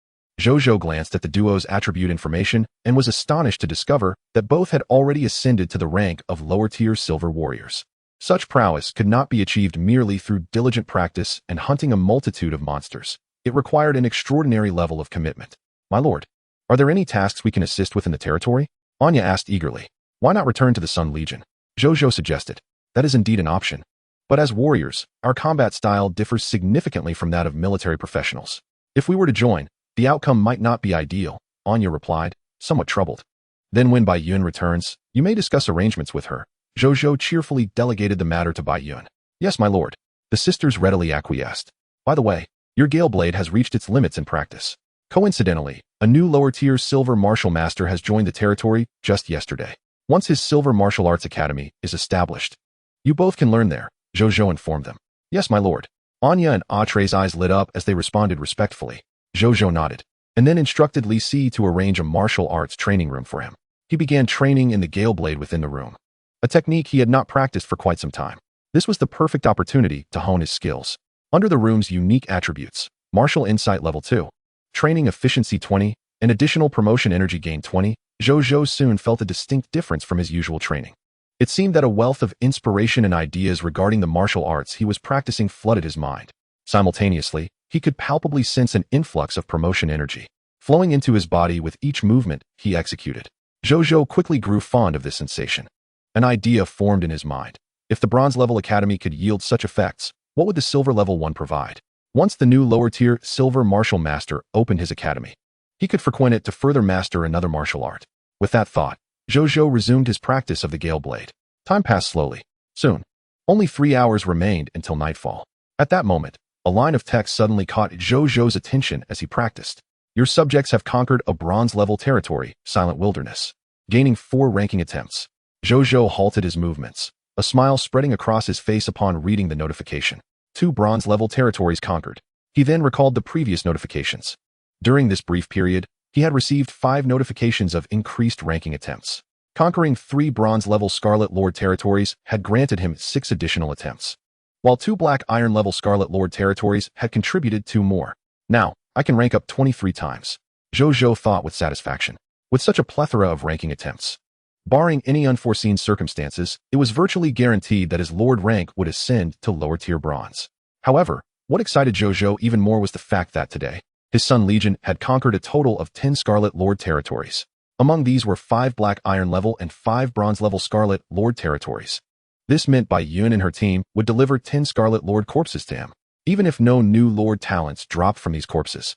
Zhou Zhou glanced at the duo's attribute information and was astonished to discover that both had already ascended to the rank of lower-tier silver warriors. Such prowess could not be achieved merely through diligent practice and hunting a multitude of monsters. It required an extraordinary level of commitment. My lord, are there any tasks we can assist with in the territory? Anya asked eagerly. Why not return to the Sun Legion? Zhou Zhou suggested. That is indeed an option. But as warriors, our combat style differs significantly from that of military professionals. If we were to join, the outcome might not be ideal, Anya replied, somewhat troubled. Then when Bai Yun returns, you may discuss arrangements with her. Zhou Zhou cheerfully delegated the matter to Bai Yun. Yes, my lord. The sisters readily acquiesced. By the way, your Gale Blade has reached its limits in practice. Coincidentally, a new lower-tier silver martial master has joined the territory just yesterday. Once his Silver Martial Arts Academy is established, you both can learn there, Zhou Zhou informed them. Yes, my lord. Anya and Atre's eyes lit up as they responded respectfully. Zhou Zhou nodded, and then instructed Li Si to arrange a martial arts training room for him. He began training in the Gale Blade within the room, a technique he had not practiced for quite some time. This was the perfect opportunity to hone his skills. Under the room's unique attributes, Martial Insight Level 2, Training Efficiency 20, and additional Promotion Energy Gain 20, Zhou Zhou soon felt a distinct difference from his usual training. It seemed that a wealth of inspiration and ideas regarding the martial arts he was practicing flooded his mind. Simultaneously, he could palpably sense an influx of promotion energy flowing into his body with each movement he executed. Zhou Zhou quickly grew fond of this sensation. An idea formed in his mind. If the Bronze Level Academy could yield such effects, what would the Silver Level one provide? Once the new lower-tier Silver Martial Master opened his academy, he could frequent it to further master another martial art. With that thought, Zhou Zhou resumed his practice of the Gale Blade. Time passed slowly. Soon, only 3 hours remained until nightfall. At that moment, a line of text suddenly caught Zhou Zhou's attention as he practiced. Your subjects have conquered a bronze-level territory, Silent Wilderness, gaining 4 ranking attempts. Zhou Zhou halted his movements, a smile spreading across his face upon reading the notification. 2 bronze-level territories conquered. He then recalled the previous notifications. During this brief period, he had received 5 notifications of increased ranking attempts. Conquering 3 bronze-level Scarlet Lord territories had granted him 6 additional attempts, while 2 black iron-level Scarlet Lord territories had contributed 2 more. Now, I can rank up 23 times. Zhou Zhou thought with satisfaction. With such a plethora of ranking attempts, barring any unforeseen circumstances, it was virtually guaranteed that his Lord rank would ascend to lower-tier bronze. However, what excited Zhou Zhou even more was the fact that today, his Sun Legion had conquered a total of 10 Scarlet Lord territories. Among these were 5 black iron level and 5 bronze level Scarlet Lord territories. This meant Bai Yun and her team would deliver 10 Scarlet Lord corpses to him, even if no new Lord talents dropped from these corpses.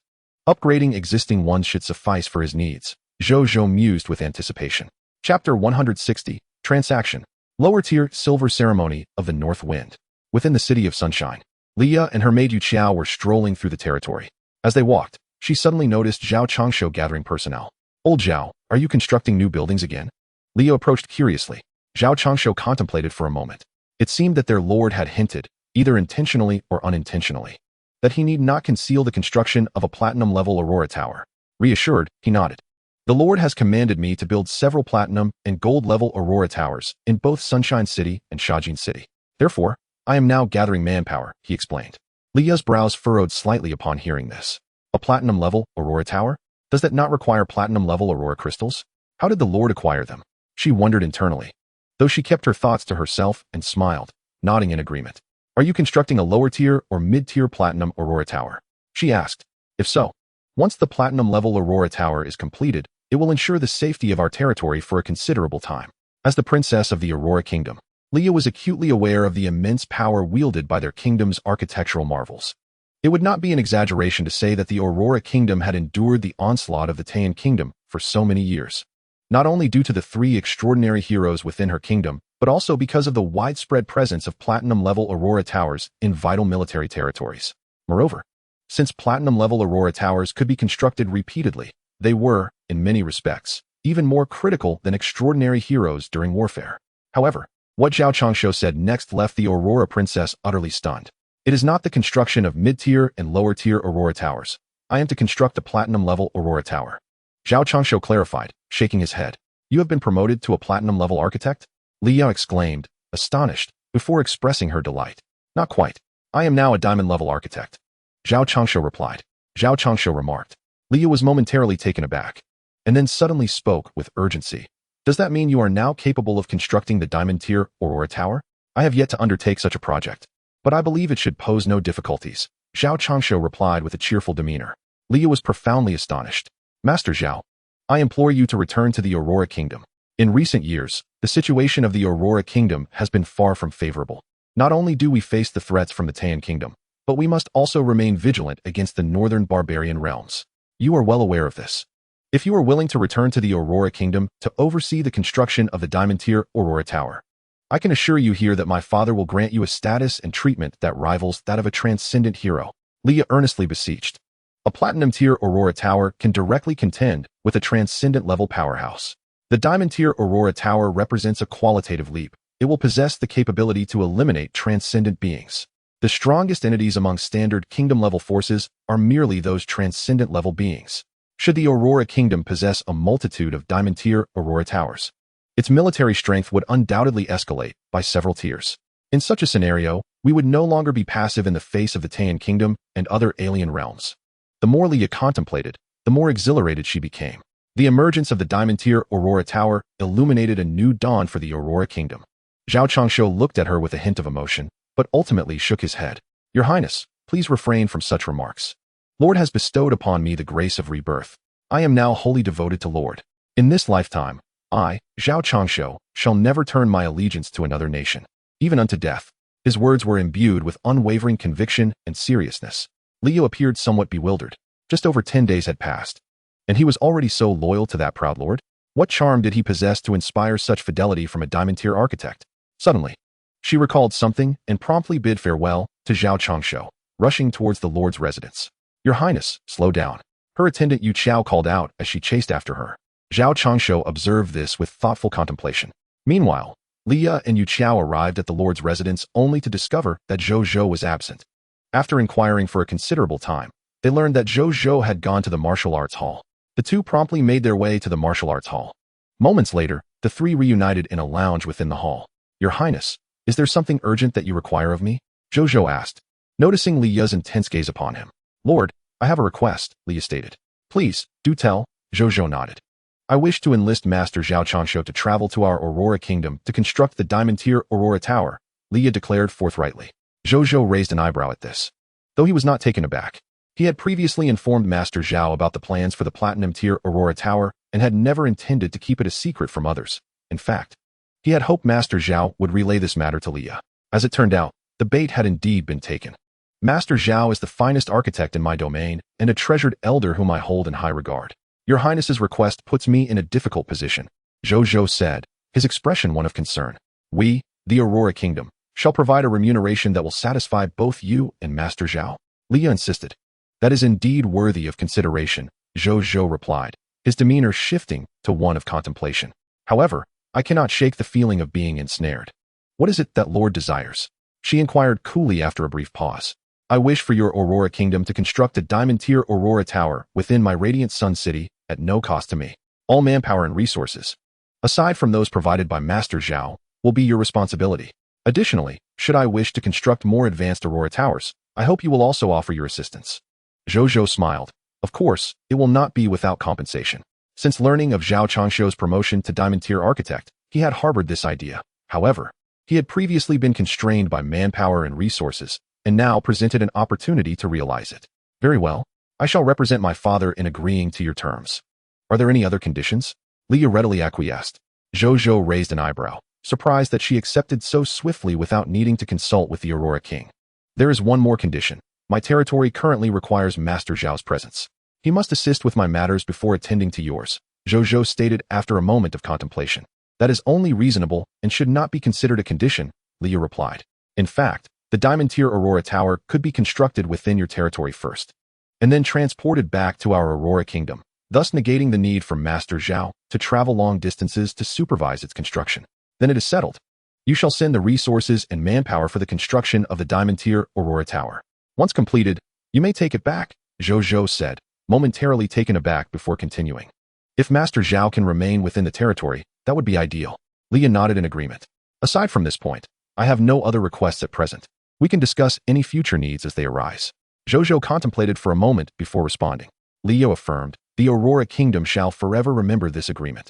Upgrading existing ones should suffice for his needs. Zhou Zhou mused with anticipation. Chapter 160, Transaction. Lower Tier Silver Ceremony of the North Wind. Within the City of Sunshine, Leah and her maid Yu Qiao were strolling through the territory. As they walked, she suddenly noticed Zhao Changshu gathering personnel. Old Zhao, are you constructing new buildings again? Leah approached curiously. Zhao Changshu contemplated for a moment. It seemed that their lord had hinted, either intentionally or unintentionally, that he need not conceal the construction of a platinum-level Aurora Tower. Reassured, he nodded. The Lord has commanded me to build several platinum and gold-level Aurora Towers in both Sunshine City and Shajin City. Therefore, I am now gathering manpower, he explained. Leah's brows furrowed slightly upon hearing this. A platinum-level Aurora Tower? Does that not require platinum-level Aurora crystals? How did the Lord acquire them? She wondered internally, though she kept her thoughts to herself and smiled, nodding in agreement. Are you constructing a lower-tier or mid-tier platinum Aurora Tower? She asked. If so, once the platinum-level Aurora Tower is completed, it will ensure the safety of our territory for a considerable time. As the princess of the Aurora Kingdom, Leah was acutely aware of the immense power wielded by their kingdom's architectural marvels. It would not be an exaggeration to say that the Aurora Kingdom had endured the onslaught of the Taiyan Kingdom for so many years, not only due to the 3 extraordinary heroes within her kingdom, but also because of the widespread presence of platinum-level Aurora Towers in vital military territories. Moreover, since platinum-level Aurora Towers could be constructed repeatedly, they were, in many respects, even more critical than extraordinary heroes during warfare. However, what Zhao Changshu said next left the Aurora Princess utterly stunned. It is not the construction of mid-tier and lower-tier Aurora Towers. I am to construct a platinum-level Aurora Tower. Zhao Changshu clarified, shaking his head. You have been promoted to a platinum-level architect? Leah exclaimed, astonished, before expressing her delight. Not quite. I am now a diamond-level architect. Zhao Changshu replied. Zhao Changshu remarked. Leah was momentarily taken aback, and then suddenly spoke with urgency. Does that mean you are now capable of constructing the diamond-tier Aurora Tower? I have yet to undertake such a project, but I believe it should pose no difficulties. Zhao Changshu replied with a cheerful demeanor. Leah was profoundly astonished. Master Zhao, I implore you to return to the Aurora Kingdom. In recent years, the situation of the Aurora Kingdom has been far from favorable. Not only do we face the threats from the Taiyan Kingdom, but we must also remain vigilant against the northern barbarian realms. You are well aware of this. If you are willing to return to the Aurora Kingdom to oversee the construction of the diamond-tier Aurora Tower, I can assure you here that my father will grant you a status and treatment that rivals that of a transcendent hero. Leah earnestly beseeched. A platinum-tier Aurora Tower can directly contend with a transcendent-level powerhouse. The diamond-tier Aurora Tower represents a qualitative leap. It will possess the capability to eliminate transcendent beings. The strongest entities among standard kingdom-level forces are merely those transcendent-level beings. Should the Aurora Kingdom possess a multitude of diamond-tier Aurora Towers, its military strength would undoubtedly escalate by several tiers. In such a scenario, we would no longer be passive in the face of the Taiyan Kingdom and other alien realms. The more Leah contemplated, the more exhilarated she became. The emergence of the diamond-tier Aurora Tower illuminated a new dawn for the Aurora Kingdom. Zhao Changshu looked at her with a hint of emotion, but ultimately shook his head. Your Highness, please refrain from such remarks. Lord has bestowed upon me the grace of rebirth. I am now wholly devoted to Lord. In this lifetime, I, Zhao Changshu, shall never turn my allegiance to another nation, even unto death. His words were imbued with unwavering conviction and seriousness. Leo appeared somewhat bewildered. Just over 10 days had passed, and he was already so loyal to that proud lord? What charm did he possess to inspire such fidelity from a diamond-tier architect? Suddenly, she recalled something and promptly bid farewell to Zhao Changshu, rushing towards the lord's residence. Your Highness, slow down. Her attendant Yu Qiao called out as she chased after her. Zhao Changshu observed this with thoughtful contemplation. Meanwhile, Leah and Yu Qiao arrived at the Lord's residence only to discover that Zhou Zhou was absent. After inquiring for a considerable time, they learned that Zhou Zhou had gone to the martial arts hall. The two promptly made their way to the martial arts hall. Moments later, the three reunited in a lounge within the hall. Your Highness, is there something urgent that you require of me? Zhou Zhou asked, noticing Leah's intense gaze upon him. Lord, I have a request, Leah stated. Please, do tell, Zhou Zhou nodded. I wish to enlist Master Zhao Changshu to travel to our Aurora Kingdom to construct the diamond-tier Aurora Tower, Leah declared forthrightly. Zhou Zhou raised an eyebrow at this. Though he was not taken aback. He had previously informed Master Zhao about the plans for the platinum-tier Aurora Tower and had never intended to keep it a secret from others. In fact, he had hoped Master Zhao would relay this matter to Leah. As it turned out, the bait had indeed been taken. Master Zhao is the finest architect in my domain and a treasured elder whom I hold in high regard. Your Highness's request puts me in a difficult position, Zhou Zhou said, his expression one of concern. We, the Aurora Kingdom, shall provide a remuneration that will satisfy both you and Master Zhao, Leah insisted. That is indeed worthy of consideration, Zhou Zhou replied, his demeanor shifting to one of contemplation. However, I cannot shake the feeling of being ensnared. What is it that Lord desires? She inquired coolly after a brief pause. I wish for your Aurora Kingdom to construct a diamond-tier Aurora Tower within my radiant sun city at no cost to me. All manpower and resources, aside from those provided by Master Zhao, will be your responsibility. Additionally, should I wish to construct more advanced Aurora Towers, I hope you will also offer your assistance. Zhou Zhou smiled. Of course, it will not be without compensation. Since learning of Zhao Changshu's promotion to diamond-tier architect, he had harbored this idea. However, he had previously been constrained by manpower and resources, and now presented an opportunity to realize it. Very well. I shall represent my father in agreeing to your terms. Are there any other conditions? Leah readily acquiesced. Zhou Zhou raised an eyebrow, surprised that she accepted so swiftly without needing to consult with the Aurora King. There is one more condition. My territory currently requires Master Zhao's presence. He must assist with my matters before attending to yours, Zhou Zhou stated after a moment of contemplation. That is only reasonable and should not be considered a condition, Leah replied. In fact, the diamond-tier Aurora Tower could be constructed within your territory first, and then transported back to our Aurora Kingdom, thus negating the need for Master Zhao to travel long distances to supervise its construction. Then it is settled. You shall send the resources and manpower for the construction of the diamond-tier Aurora Tower. Once completed, you may take it back, Zhou Zhou said, momentarily taken aback before continuing. If Master Zhao can remain within the territory, that would be ideal. Leah nodded in agreement. Aside from this point, I have no other requests at present. We can discuss any future needs as they arise. Zhou Zhou contemplated for a moment before responding. Leah affirmed, the Aurora Kingdom shall forever remember this agreement.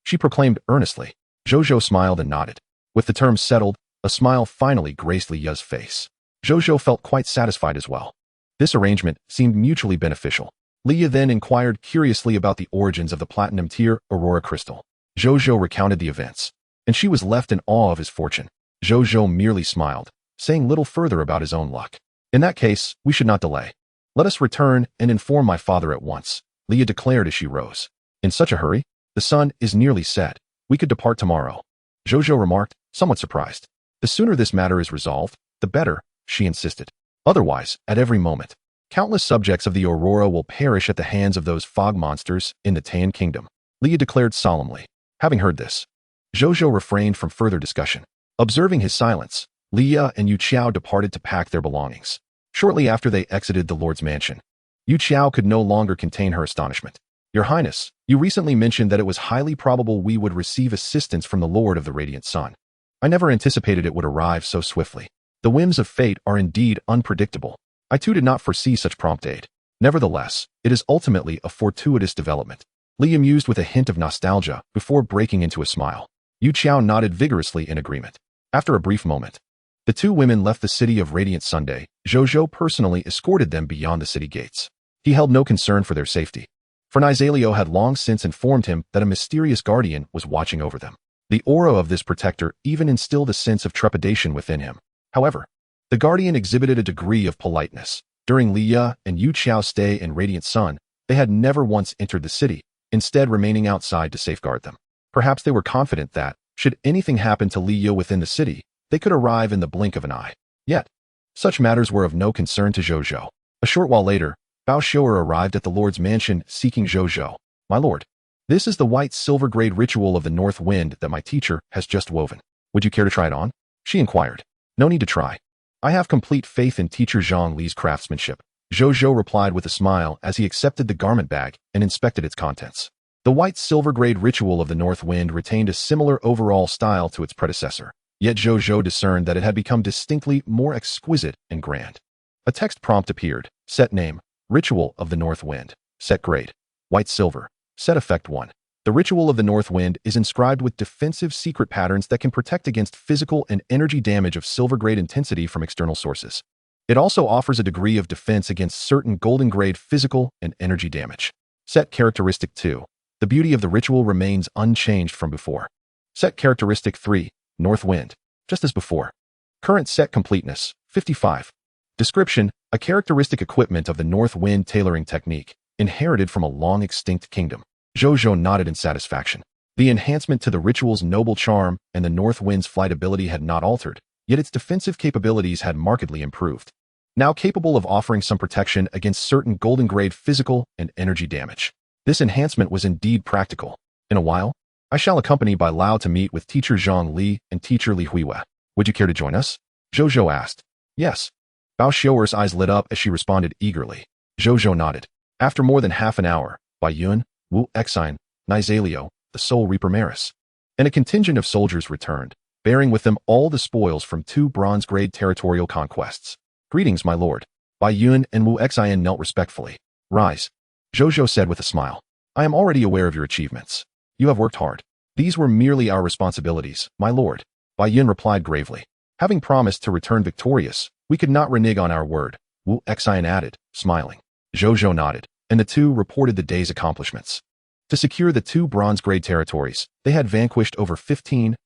She proclaimed earnestly. Zhou Zhou smiled and nodded. With the terms settled, a smile finally graced Leah's face. Zhou Zhou felt quite satisfied as well. This arrangement seemed mutually beneficial. Leah then inquired curiously about the origins of the platinum-tier Aurora Crystal. Zhou Zhou recounted the events, and she was left in awe of his fortune. Zhou Zhou merely smiled, saying little further about his own luck. In that case, we should not delay. Let us return and inform my father at once, Leah declared as she rose. In such a hurry? The sun is nearly set. We could depart tomorrow, Zhou Zhou remarked, somewhat surprised. The sooner this matter is resolved, the better, she insisted. Otherwise, at every moment, countless subjects of the Aurora will perish at the hands of those fog monsters in the Tan Kingdom, Leah declared solemnly. Having heard this, Zhou Zhou refrained from further discussion. Observing his silence, Leah and Yu Qiao departed to pack their belongings. Shortly after they exited the Lord's mansion, Yu Qiao could no longer contain her astonishment. Your Highness, you recently mentioned that it was highly probable we would receive assistance from the Lord of the Radiant Sun. I never anticipated it would arrive so swiftly. The whims of fate are indeed unpredictable. I too did not foresee such prompt aid. Nevertheless, it is ultimately a fortuitous development. Leah mused with a hint of nostalgia before breaking into a smile. Yu Qiao nodded vigorously in agreement. After a brief moment, the two women left the city of Radiant Sunday. Zhou Zhou personally escorted them beyond the city gates. He held no concern for their safety, for Nizalio had long since informed him that a mysterious guardian was watching over them. The aura of this protector even instilled a sense of trepidation within him. However, the guardian exhibited a degree of politeness. During Leah and Yu Qiao's stay in Radiant Sun, they had never once entered the city, instead remaining outside to safeguard them. Perhaps they were confident that, should anything happen to Leah within the city, they could arrive in the blink of an eye. Yet, such matters were of no concern to Zhou Zhou. A short while later, Bao Shuer arrived at the Lord's mansion seeking Zhou Zhou. My lord, this is the white silver grade ritual of the north wind that my teacher has just woven. Would you care to try it on? She inquired. No need to try. I have complete faith in teacher Zhang Li's craftsmanship. Zhou Zhou replied with a smile as he accepted the garment bag and inspected its contents. The white silver grade ritual of the north wind retained a similar overall style to its predecessor, yet Zhou Zhou discerned that it had become distinctly more exquisite and grand. A text prompt appeared. Set name, Ritual of the North Wind. Set grade, white silver. Set effect 1. The Ritual of the North Wind is inscribed with defensive secret patterns that can protect against physical and energy damage of silver grade intensity from external sources. It also offers a degree of defense against certain golden grade physical and energy damage. Set characteristic 2. The beauty of the ritual remains unchanged from before. Set characteristic 3. North Wind. Just as before. Current set completeness, 55. Description, a characteristic equipment of the North Wind tailoring technique, inherited from a long-extinct kingdom. Zhou Zhou nodded in satisfaction. The enhancement to the ritual's noble charm and the North Wind's flight ability had not altered, yet its defensive capabilities had markedly improved. Now capable of offering some protection against certain golden grade physical and energy damage. This enhancement was indeed practical. In a while, I shall accompany Bai Lao to meet with teacher Zhang Li and teacher Li Huiwe. Would you care to join us? Zhou Zhou asked. Yes. Bao Shuer's eyes lit up as she responded eagerly. Zhou Zhou nodded. After more than half an hour, Bai Yun, Wu Exine, Nizalio, the Soul Reaper Maris, and a contingent of soldiers returned, bearing with them all the spoils from 2 bronze-grade territorial conquests. Greetings, my lord. Bai Yun and Wu Exine knelt respectfully. Rise. Zhou Zhou said with a smile. I am already aware of your achievements. You have worked hard. These were merely our responsibilities, my lord. Bai Yun replied gravely. Having promised to return victorious, we could not renege on our word, Wu Exine added, smiling. Zhou Zhou nodded, and the two reported the day's accomplishments. To secure the 2 bronze-grade territories, they had vanquished over 15,000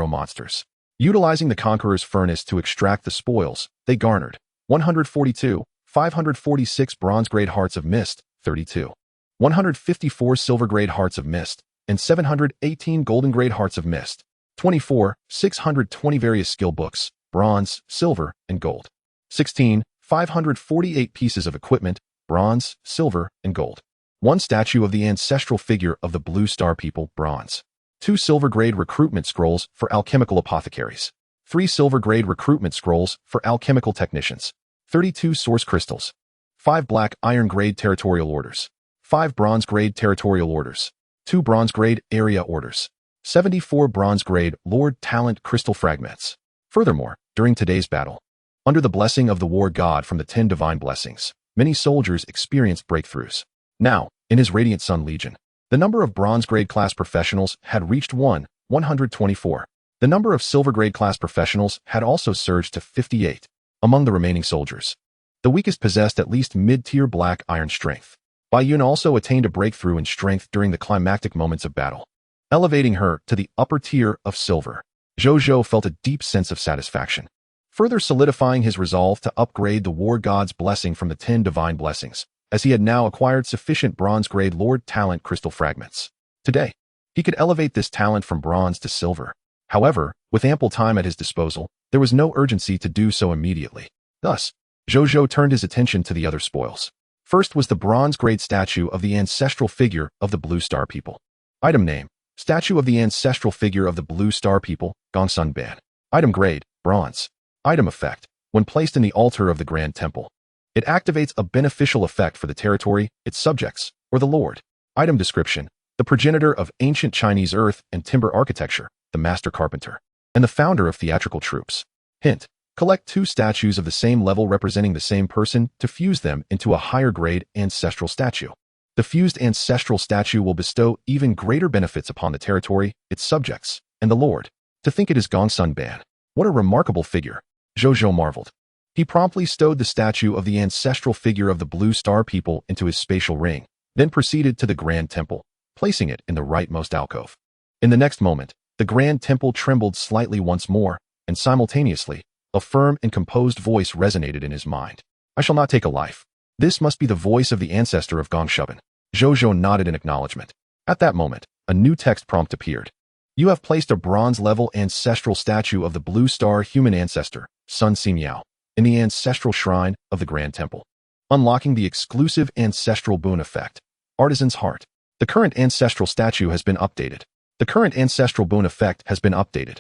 monsters. Utilizing the Conqueror's Furnace to extract the spoils, they garnered 142,546 bronze-grade Hearts of Mist, 32, 154 silver-grade Hearts of Mist, and 718 golden-grade Hearts of Mist, 24, 620 various skill books, bronze, silver, and gold, 16, 548 pieces of equipment, bronze, silver, and gold, 1 statue of the ancestral figure of the Blue Star People, bronze, 2 silver-grade recruitment scrolls for alchemical apothecaries, 3 silver-grade recruitment scrolls for alchemical technicians, 32 source crystals, 5 black iron-grade territorial orders, 5 bronze-grade territorial orders, 2 bronze-grade area orders, 74 bronze-grade Lord Talent crystal fragments. Furthermore, during today's battle, under the blessing of the war god from the 10 divine blessings, many soldiers experienced breakthroughs. Now, in his Radiant Sun Legion, the number of bronze-grade class professionals had reached 124. The number of silver-grade class professionals had also surged to 58. Among the remaining soldiers, the weakest possessed at least mid-tier black iron strength. Bai Yun also attained a breakthrough in strength during the climactic moments of battle, elevating her to the upper tier of silver. Zhou Zhou felt a deep sense of satisfaction, further solidifying his resolve to upgrade the war god's blessing from the 10 divine blessings, as he had now acquired sufficient bronze-grade Lord Talent crystal fragments. Today, he could elevate this talent from bronze to silver. However, with ample time at his disposal, there was no urgency to do so immediately. Thus, Zhou Zhou turned his attention to the other spoils. First was the bronze-grade statue of the ancestral figure of the Blue Star People. Item name, Statue of the ancestral figure of the Blue Star People, Gongsun Ban. Item grade, bronze. Item effect, when placed in the altar of the Grand Temple, it activates a beneficial effect for the territory, its subjects, or the lord. Item description, the progenitor of ancient Chinese earth and timber architecture, the master carpenter, and the founder of theatrical troops. Hint, collect 2 statues of the same level representing the same person to fuse them into a higher grade ancestral statue. The fused ancestral statue will bestow even greater benefits upon the territory, its subjects, and the lord. To think it is Gongsun Ban. What a remarkable figure, Zhou Zhou marveled. He promptly stowed the statue of the ancestral figure of the Blue Star People into his spatial ring, then proceeded to the Grand Temple, placing it in the rightmost alcove. In the next moment, the Grand Temple trembled slightly once more, and simultaneously, a firm and composed voice resonated in his mind. I shall not take a life. This must be the voice of the ancestor of Gongshuban. Zhou Zhou nodded in acknowledgement. At that moment, a new text prompt appeared. You have placed a bronze-level ancestral statue of the Blue Star human ancestor, Sun Ximiao, in the ancestral shrine of the Grand Temple. unlocking the exclusive ancestral boon effect. Artisan's Heart. The current ancestral statue has been updated. The current ancestral boon effect has been updated.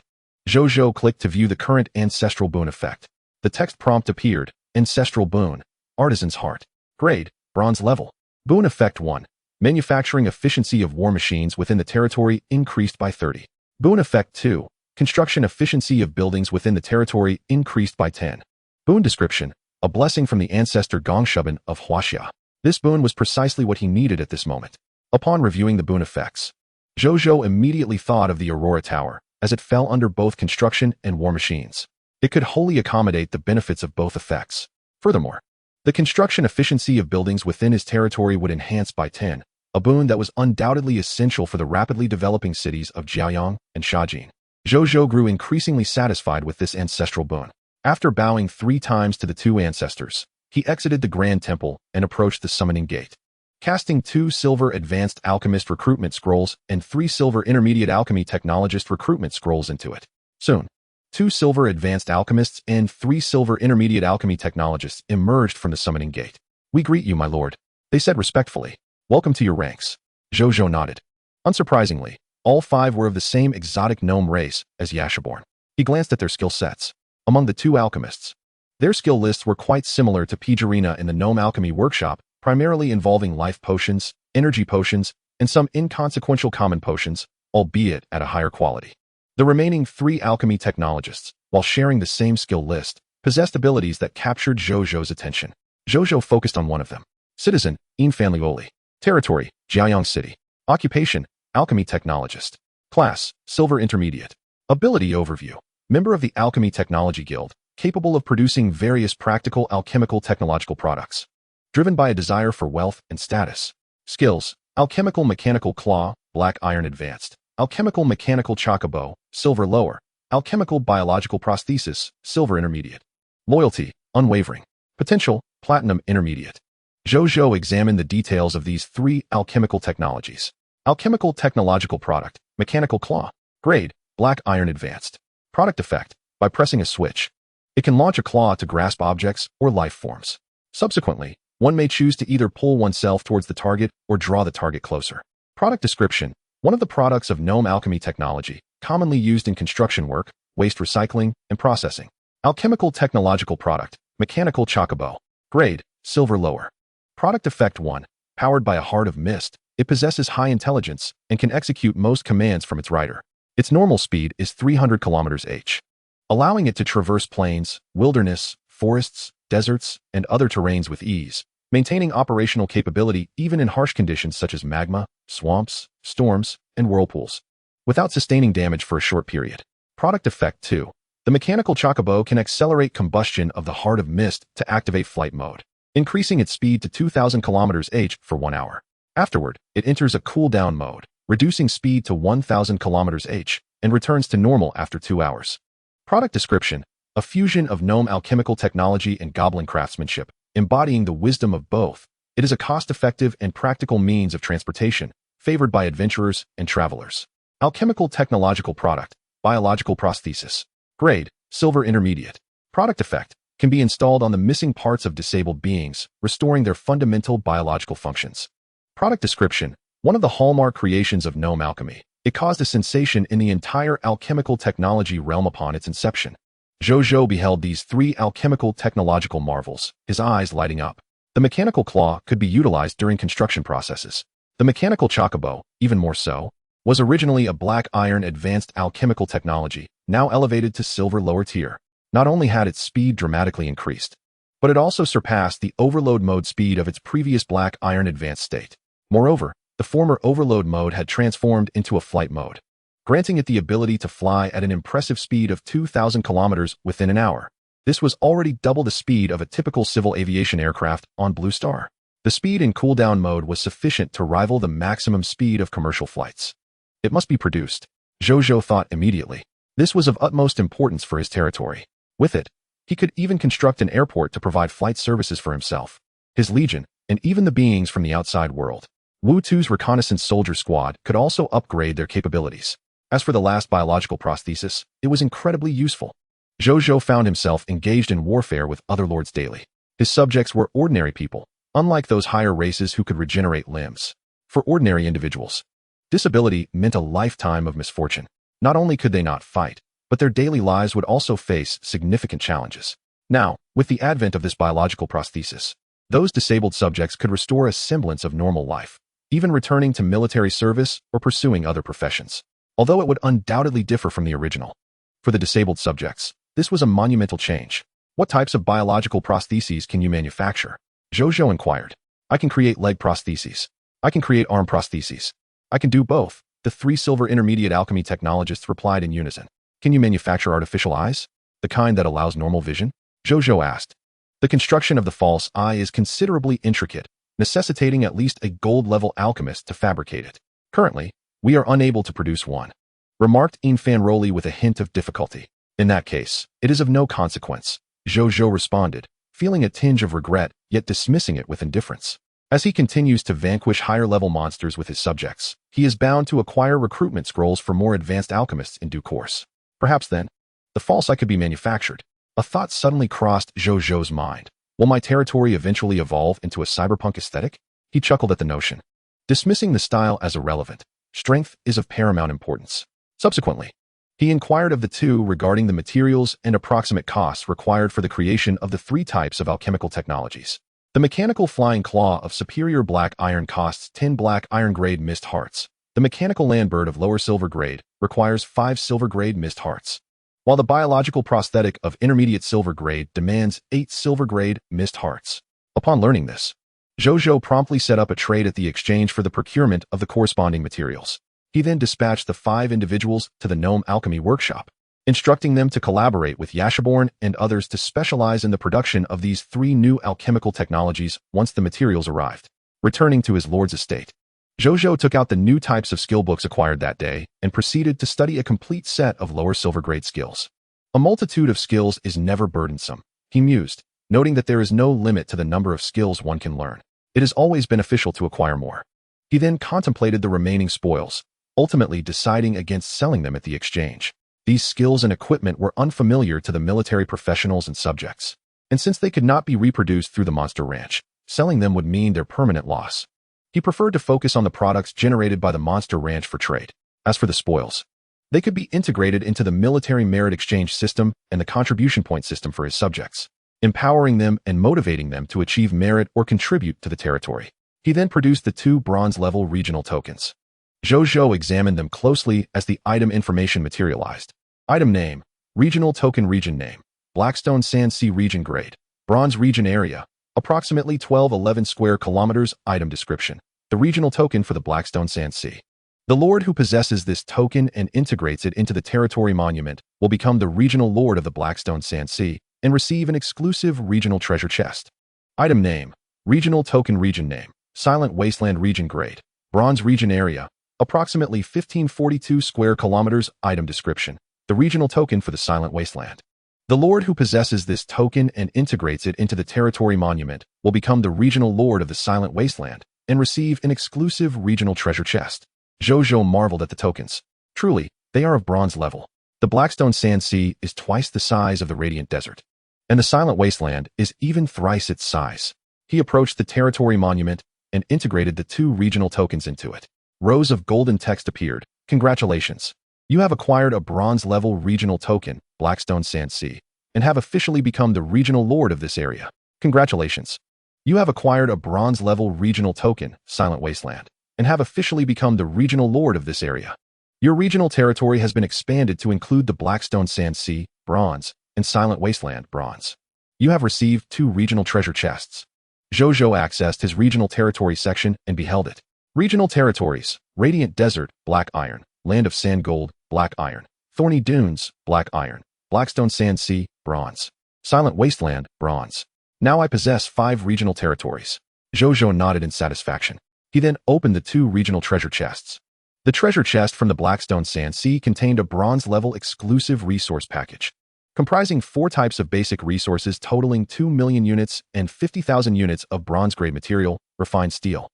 Zhou Zhou clicked to view the current ancestral boon effect. The text prompt appeared. Ancestral boon. Artisan's Heart. Grade. Bronze level. Boon effect 1. Manufacturing efficiency of war machines within the territory increased by 30. Boon effect 2. Construction efficiency of buildings within the territory increased by 10. Boon description. A blessing from the ancestor Gongshuban of Huaxia. This boon was precisely what he needed at this moment. Upon reviewing the boon effects, Zhou Zhou immediately thought of the Aurora Tower, as it fell under both construction and war machines. It could wholly accommodate the benefits of both effects. Furthermore, the construction efficiency of buildings within his territory would enhance by 10, a boon that was undoubtedly essential for the rapidly developing cities of Jiaoyang and Shajin. Zhou Zhou grew increasingly satisfied with this ancestral boon. After bowing 3 times to the 2 ancestors, he exited the Grand Temple and approached the summoning gate. Casting 2 silver advanced alchemist recruitment scrolls and 3 silver intermediate alchemy technologist recruitment scrolls into it. Soon, 2 silver advanced alchemists and 3 silver intermediate alchemy technologists emerged from the summoning gate. "We greet you, my lord," they said respectfully. "Welcome to your ranks." Zhou Zhou nodded. Unsurprisingly, all 5 were of the same exotic gnome race as Yashaborn. He glanced at their skill sets. Among the 2 alchemists, their skill lists were quite similar to Pijarina in the Gnome Alchemy Workshop, primarily involving life potions, energy potions, and some inconsequential common potions, albeit at a higher quality. The remaining 3 alchemy technologists, while sharing the same skill list, possessed abilities that captured Zhou Zhou's attention. Zhou Zhou focused on one of them. Citizen, Yin Family Oli. Territory, Jiaoyang City. Occupation, Alchemy Technologist. Class, Silver Intermediate. Ability Overview. Member of the Alchemy Technology Guild, capable of producing various practical alchemical technological products. Driven by a desire for wealth and status. Skills, Alchemical Mechanical Claw, Black Iron Advanced. Alchemical Mechanical Chocobo, Silver Lower. Alchemical Biological Prosthesis, Silver Intermediate. Loyalty, Unwavering. Potential, Platinum Intermediate. Zhou Zhou examined the details of these 3 alchemical technologies. Alchemical Technological Product, Mechanical Claw. Grade, Black Iron Advanced. Product effect, by pressing a switch. It can launch a claw to grasp objects or life forms. Subsequently, one may choose to either pull oneself towards the target or draw the target closer. Product description, one of the products of gnome alchemy technology, commonly used in construction work, waste recycling, and processing. Alchemical Technological Product, Mechanical Chocobo. Grade, Silver Lower. Product effect 1, powered by a Heart of Mist, it possesses high intelligence and can execute most commands from its rider. Its normal speed is 300 km/h, allowing it to traverse plains, wilderness, forests, deserts, and other terrains with ease, maintaining operational capability even in harsh conditions such as magma, swamps, storms, and whirlpools, without sustaining damage for a short period. Product effect 2. The Mechanical Chocobo can accelerate combustion of the Heart of Mist to activate flight mode, increasing its speed to 2,000 km/h for 1 hour. Afterward, it enters a cool-down mode, reducing speed to 1,000 km/h, and returns to normal after 2 hours. Product description, a fusion of gnome alchemical technology and goblin craftsmanship, embodying the wisdom of both. It is a cost-effective and practical means of transportation, favored by adventurers and travelers. Alchemical Technological Product, Biological Prosthesis. Grade, Silver Intermediate. Product effect, can be installed on the missing parts of disabled beings, restoring their fundamental biological functions. Product description, one of the hallmark creations of gnome alchemy. It caused a sensation in the entire alchemical technology realm upon its inception. Zhou Zhou beheld these 3 alchemical technological marvels, his eyes lighting up. The mechanical claw could be utilized during construction processes. The mechanical chocobo, even more so, was originally a black iron advanced alchemical technology, now elevated to silver lower tier. Not only had its speed dramatically increased, but it also surpassed the overload mode speed of its previous black iron advanced state. Moreover, the former overload mode had transformed into a flight mode, granting it the ability to fly at an impressive speed of 2,000 kilometers within an hour. This was already double the speed of a typical civil aviation aircraft on Blue Star. The speed in cooldown mode was sufficient to rival the maximum speed of commercial flights. It must be produced, Zhou Zhou thought immediately. This was of utmost importance for his territory. With it, he could even construct an airport to provide flight services for himself, his legion, and even the beings from the outside world. Wu Tu's reconnaissance soldier squad could also upgrade their capabilities. As for the last biological prosthesis, it was incredibly useful. Zhou Zhou found himself engaged in warfare with other lords daily. His subjects were ordinary people, unlike those higher races who could regenerate limbs. For ordinary individuals, disability meant a lifetime of misfortune. Not only could they not fight, but their daily lives would also face significant challenges. Now, with the advent of this biological prosthesis, those disabled subjects could restore a semblance of normal life, even returning to military service or pursuing other professions, although it would undoubtedly differ from the original. For the disabled subjects, this was a monumental change. What types of biological prostheses can you manufacture? Zhou Zhou inquired. I can create leg prostheses. I can create arm prostheses. I can do both, the three silver intermediate alchemy technologists replied in unison. Can you manufacture artificial eyes? The kind that allows normal vision? Zhou Zhou asked. The construction of the false eye is considerably intricate, necessitating at least a gold-level alchemist to fabricate it. Currently, we are unable to produce one, remarked Infan Roli with a hint of difficulty. In that case, it is of no consequence, Zhou Zhou responded, feeling a tinge of regret, yet dismissing it with indifference. As he continues to vanquish higher-level monsters with his subjects, he is bound to acquire recruitment scrolls for more advanced alchemists in due course. Perhaps then, the false eye could be manufactured. A thought suddenly crossed Zhou Zhou's mind. Will my territory eventually evolve into a cyberpunk aesthetic? He chuckled at the notion. Dismissing the style as irrelevant, strength is of paramount importance. Subsequently, he inquired of the two regarding the materials and approximate costs required for the creation of the three types of alchemical technologies. The mechanical flying claw of superior black iron costs 10 black iron grade mist hearts. The mechanical landbird of lower silver grade requires 5 silver grade mist hearts, while the biological prosthetic of intermediate silver grade demands 8 silver grade mist hearts. Upon learning this, Zhou Zhou promptly set up a trade at the exchange for the procurement of the corresponding materials. He then dispatched the 5 individuals to the Gnome Alchemy Workshop, instructing them to collaborate with Yashaborn and others to specialize in the production of these 3 new alchemical technologies once the materials arrived. Returning to his lord's estate, Zhou Zhou took out the new types of skill books acquired that day and proceeded to study a complete set of lower silver grade skills. A multitude of skills is never burdensome, he mused, noting that there is no limit to the number of skills one can learn. It is always beneficial to acquire more. He then contemplated the remaining spoils, ultimately deciding against selling them at the exchange. These skills and equipment were unfamiliar to the military professionals and subjects, and since they could not be reproduced through the monster ranch, selling them would mean their permanent loss. He preferred to focus on the products generated by the monster ranch for trade. As for the spoils, they could be integrated into the military merit exchange system and the contribution point system for his subjects, empowering them and motivating them to achieve merit or contribute to the territory. He then produced the 2 bronze-level regional tokens. Zhou Zhou examined them closely as the item information materialized. Item name, regional token region name, Blackstone Sand Sea region grade, bronze region area, approximately 1211 square kilometers. Item description, the regional token for the Blackstone Sand Sea. The lord who possesses this token and integrates it into the territory monument will become the regional lord of the Blackstone Sand Sea and receive an exclusive regional treasure chest. Item name, regional token region name, Silent Wasteland region grade, bronze region area, approximately 1542 square kilometers. Item description, the regional token for the Silent Wasteland. The lord who possesses this token and integrates it into the territory monument will become the regional lord of the Silent Wasteland and receive an exclusive regional treasure chest. Zhou Zhou marveled at the tokens. Truly, they are of bronze level. The Blackstone Sand Sea is twice the size of the Radiant Desert, and the Silent Wasteland is even thrice its size. He approached the territory monument and integrated the 2 regional tokens into it. Rows of golden text appeared. Congratulations. You have acquired a bronze-level regional token, Blackstone Sand Sea, and have officially become the regional lord of this area. Congratulations. You have acquired a bronze-level regional token, Silent Wasteland, and have officially become the regional lord of this area. Your regional territory has been expanded to include the Blackstone Sand Sea, bronze, and Silent Wasteland, bronze. You have received 2 regional treasure chests. Zhou Zhou accessed his regional territory section and beheld it. Regional territories, Radiant Desert, black iron, Land of Sand Gold, black iron, Thorny Dunes, black iron, Blackstone Sand Sea, bronze, Silent Wasteland, bronze. Now I possess 5 regional territories. Zhou Zhou nodded in satisfaction. He then opened the 2 regional treasure chests. The treasure chest from the Blackstone Sand Sea contained a bronze-level exclusive resource package, comprising 4 types of basic resources totaling 2 million units and 50,000 units of bronze-grade material, refined steel.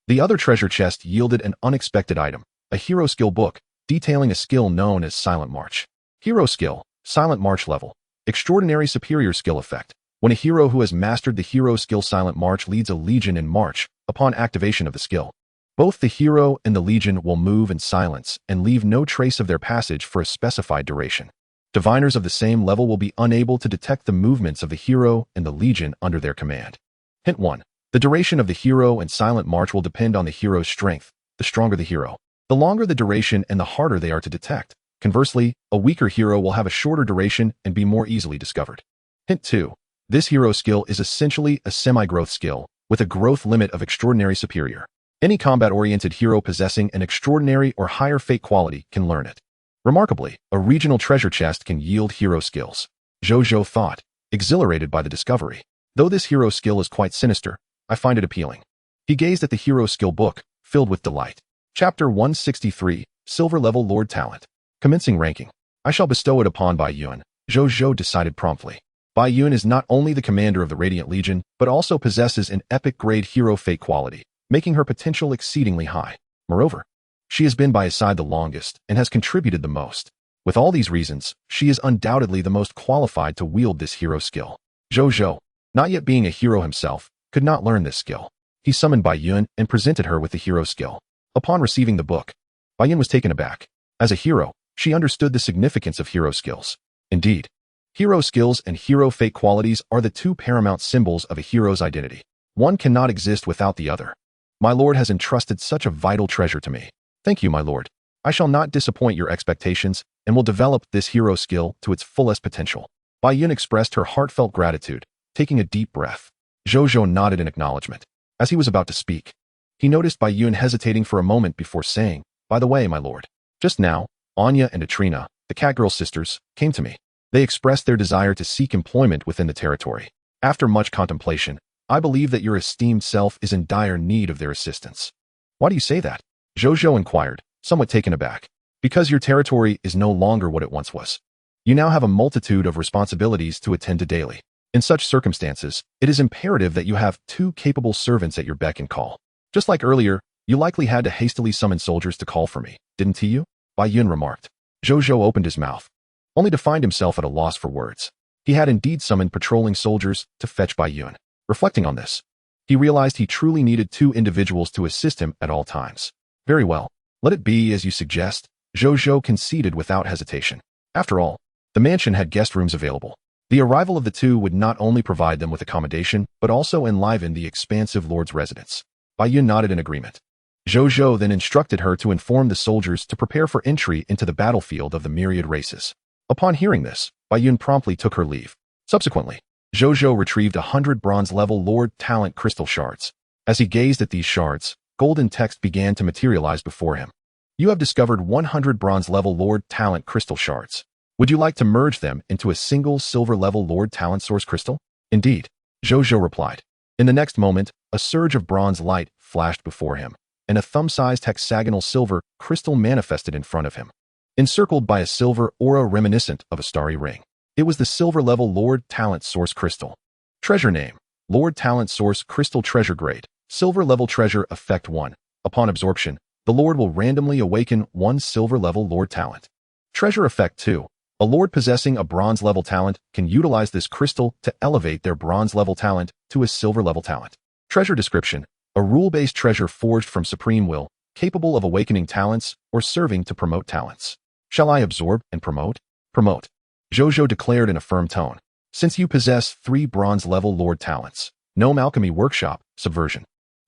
The other treasure chest yielded an unexpected item, a hero skill book, detailing a skill known as Silent March. Hero skill, Silent March level, extraordinary superior skill effect, When a hero who has mastered the hero skill Silent March leads a legion in march, upon activation of the skill, both the hero and the legion will move in silence and leave no trace of their passage for a specified duration. Diviners of the same level will be unable to detect the movements of the hero and the legion under their command. Hint 1. The duration of the hero and Silent March will depend on the hero's strength. The stronger the hero, the longer the duration and the harder they are to detect. Conversely, a weaker hero will have a shorter duration and be more easily discovered. Hint 2. This hero skill is essentially a semi-growth skill, with a growth limit of extraordinary superior. Any combat-oriented hero possessing an extraordinary or higher fate quality can learn it. Remarkably, a regional treasure chest can yield hero skills. Zhou Zhou thought, exhilarated by the discovery. Though this hero skill is quite sinister, I find it appealing. He gazed at the hero skill book, filled with delight. Chapter 163, Silver Level Lord Talent. Commencing ranking. I shall bestow it upon Bai Yuan, Zhou Zhou decided promptly. Bai Yuan is not only the commander of the Radiant Legion, but also possesses an epic-grade hero fate quality, making her potential exceedingly high. Moreover, she has been by his side the longest and has contributed the most. With all these reasons, she is undoubtedly the most qualified to wield this hero skill. Zhou Zhou, not yet being a hero himself, could not learn this skill. He summoned Bai Yuan and presented her with the hero skill. Upon receiving the book, Bai Yuan was taken aback. As a hero, she understood the significance of hero skills. Indeed, hero skills and hero fate qualities are the two paramount symbols of a hero's identity. One cannot exist without the other. My lord has entrusted such a vital treasure to me. Thank you, my lord. I shall not disappoint your expectations and will develop this hero skill to its fullest potential. Bai Yuan expressed her heartfelt gratitude, taking a deep breath. Zhou Zhou nodded in acknowledgement. As he was about to speak, he noticed Bai Yuan hesitating for a moment before saying, "By the way, my lord, just now, Anya and Atrina, the Catgirl sisters, came to me. They expressed their desire to seek employment within the territory. After much contemplation, I believe that your esteemed self is in dire need of their assistance." "Why do you say that?" Zhou Zhou inquired, somewhat taken aback. "Because your territory is no longer what it once was. You now have a multitude of responsibilities to attend to daily. In such circumstances, it is imperative that you have two capable servants at your beck and call. Just like earlier, you likely had to hastily summon soldiers to call for me, didn't you?" Bai Yuan remarked. Zhou Zhou opened his mouth, only to find himself at a loss for words. He had indeed summoned patrolling soldiers to fetch Bai Yuan. Reflecting on this, he realized he truly needed two individuals to assist him at all times. "Very well, let it be as you suggest," Zhou Zhou conceded without hesitation. After all, the mansion had guest rooms available. The arrival of the two would not only provide them with accommodation, but also enliven the expansive lord's residence. Bai Yuan nodded in agreement. Zhou Zhou then instructed her to inform the soldiers to prepare for entry into the battlefield of the myriad races. Upon hearing this, Bai Yuan promptly took her leave. Subsequently, Zhou Zhou retrieved 100 bronze-level Lord Talent crystal shards. As he gazed at these shards, golden text began to materialize before him. "You have discovered 100 bronze-level Lord Talent crystal shards. Would you like to merge them into a single silver-level Lord Talent source crystal?" "Indeed," Zhou Zhou replied. In the next moment, a surge of bronze light flashed before him, and a thumb-sized hexagonal silver crystal manifested in front of him, encircled by a silver aura reminiscent of a starry ring. It was the silver-level Lord Talent Source Crystal. Treasure name: Lord Talent Source Crystal Treasure Grade. Silver-level Treasure Effect 1. Upon absorption, the Lord will randomly awaken one silver-level Lord Talent. Treasure Effect 2. A Lord possessing a bronze-level talent can utilize this crystal to elevate their bronze-level talent to a silver-level talent. Treasure Description: a rule-based treasure forged from supreme will, capable of awakening talents or serving to promote talents. Shall I absorb and promote? Promote. Zhou Zhou declared in a firm tone. Since you possess 3 bronze-level Lord talents, Gnome Alchemy Workshop, Subversion,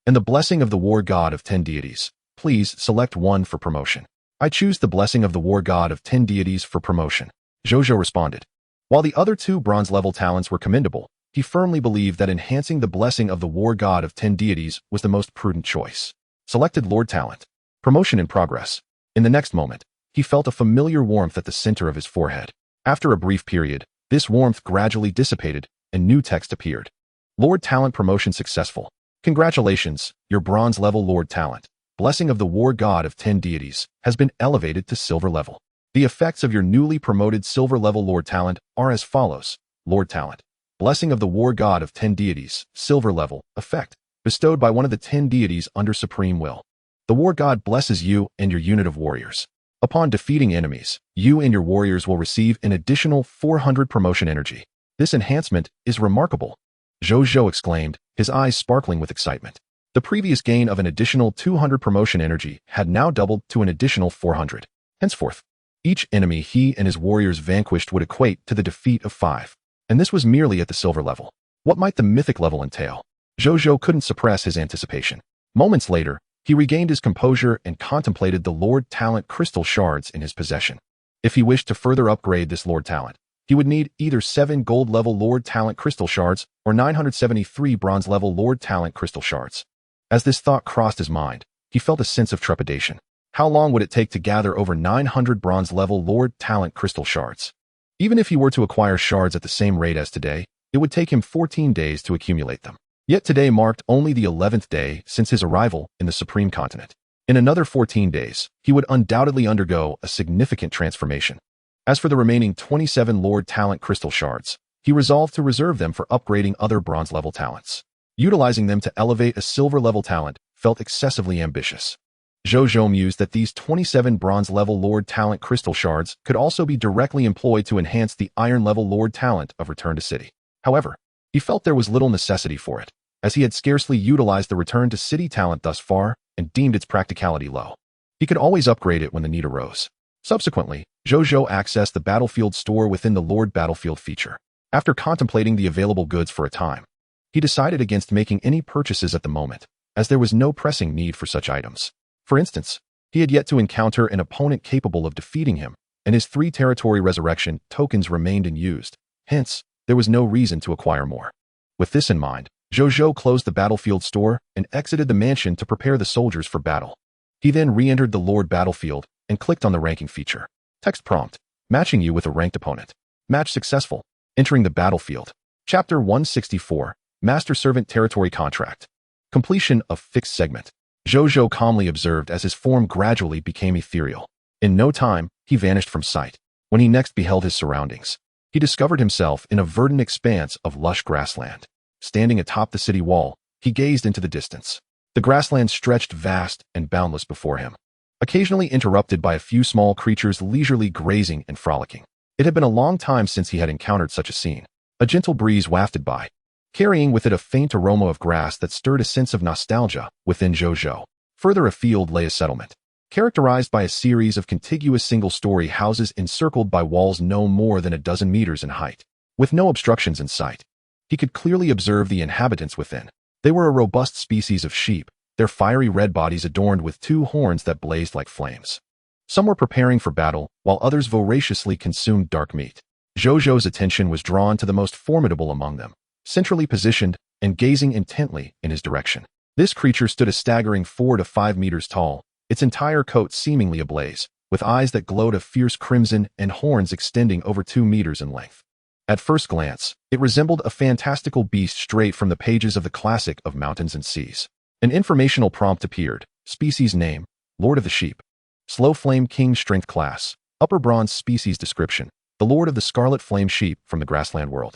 and the Blessing of the War God of 10 Deities, please select one for promotion. I choose the Blessing of the War God of 10 Deities for promotion. Zhou Zhou responded. While the other 2 bronze-level talents were commendable, he firmly believed that enhancing the Blessing of the War God of 10 Deities was the most prudent choice. Selected Lord Talent. Promotion in progress. In the next moment, he felt a familiar warmth at the center of his forehead. After a brief period, this warmth gradually dissipated, and new text appeared. Lord Talent promotion successful. Congratulations, your bronze-level Lord Talent, Blessing of the War God of 10 Deities, has been elevated to silver level. The effects of your newly promoted silver-level Lord Talent are as follows. Lord Talent. Blessing of the War God of 10 Deities, silver level, effect, bestowed by one of the 10 deities under supreme will. The War God blesses you and your unit of warriors. Upon defeating enemies, you and your warriors will receive an additional 400 promotion energy. This enhancement is remarkable, Zhou Zhou exclaimed, his eyes sparkling with excitement. The previous gain of an additional 200 promotion energy had now doubled to an additional 400. Henceforth, each enemy he and his warriors vanquished would equate to the defeat of 5. And this was merely at the silver level. What might the mythic level entail? Zhou Zhou couldn't suppress his anticipation. Moments later, he regained his composure and contemplated the Lord Talent crystal shards in his possession. If he wished to further upgrade this Lord Talent, he would need either 7 gold-level Lord Talent crystal shards or 973 bronze-level Lord Talent crystal shards. As this thought crossed his mind, he felt a sense of trepidation. How long would it take to gather over 900 bronze-level Lord Talent crystal shards? Even if he were to acquire shards at the same rate as today, it would take him 14 days to accumulate them. Yet today marked only the 11th day since his arrival in the Supreme Continent. In another 14 days, he would undoubtedly undergo a significant transformation. As for the remaining 27 Lord Talent crystal shards, he resolved to reserve them for upgrading other bronze-level talents. Utilizing them to elevate a silver-level talent felt excessively ambitious. Zhou Zhou mused that these 27 bronze-level Lord Talent crystal shards could also be directly employed to enhance the iron-level Lord Talent of Return to City. However, he felt there was little necessity for it, as he had scarcely utilized the Return to City talent thus far and deemed its practicality low. He could always upgrade it when the need arose. Subsequently, Zhou Zhou accessed the Battlefield store within the Lord Battlefield feature. After contemplating the available goods for a time, he decided against making any purchases at the moment, as there was no pressing need for such items. For instance, he had yet to encounter an opponent capable of defeating him, and his 3 territory resurrection tokens remained unused. Hence, there was no reason to acquire more. With this in mind, Zhou Zhou closed the Battlefield store and exited the mansion to prepare the soldiers for battle. He then re-entered the Lord Battlefield and clicked on the ranking feature. Text prompt: matching you with a ranked opponent. Match successful. Entering the battlefield. Chapter 164, Master Servant Territory Contract. Completion of fixed segment. Zhou Zhou calmly observed as his form gradually became ethereal. In no time, he vanished from sight. When he next beheld his surroundings, he discovered himself in a verdant expanse of lush grassland. Standing atop the city wall, he gazed into the distance. The grassland stretched vast and boundless before him, occasionally interrupted by a few small creatures leisurely grazing and frolicking. It had been a long time since he had encountered such a scene. A gentle breeze wafted by, carrying with it a faint aroma of grass that stirred a sense of nostalgia within Zhou Zhou. Further afield lay a settlement, characterized by a series of contiguous single-story houses encircled by walls no more than a dozen meters in height. With no obstructions in sight, he could clearly observe the inhabitants within. They were a robust species of sheep, their fiery red bodies adorned with 2 horns that blazed like flames. Some were preparing for battle, while others voraciously consumed dark meat. Zhou Zhou's attention was drawn to the most formidable among them, centrally positioned and gazing intently in his direction. This creature stood a staggering 4 to 5 meters tall, its entire coat seemingly ablaze, with eyes that glowed a fierce crimson and horns extending over 2 meters in length. At first glance, it resembled a fantastical beast straight from the pages of the classic of Mountains and Seas. An informational prompt appeared. Species name: Lord of the Sheep. Slow Flame King Strength Class. Upper Bronze Species Description: the Lord of the Scarlet Flame Sheep from the Grassland World.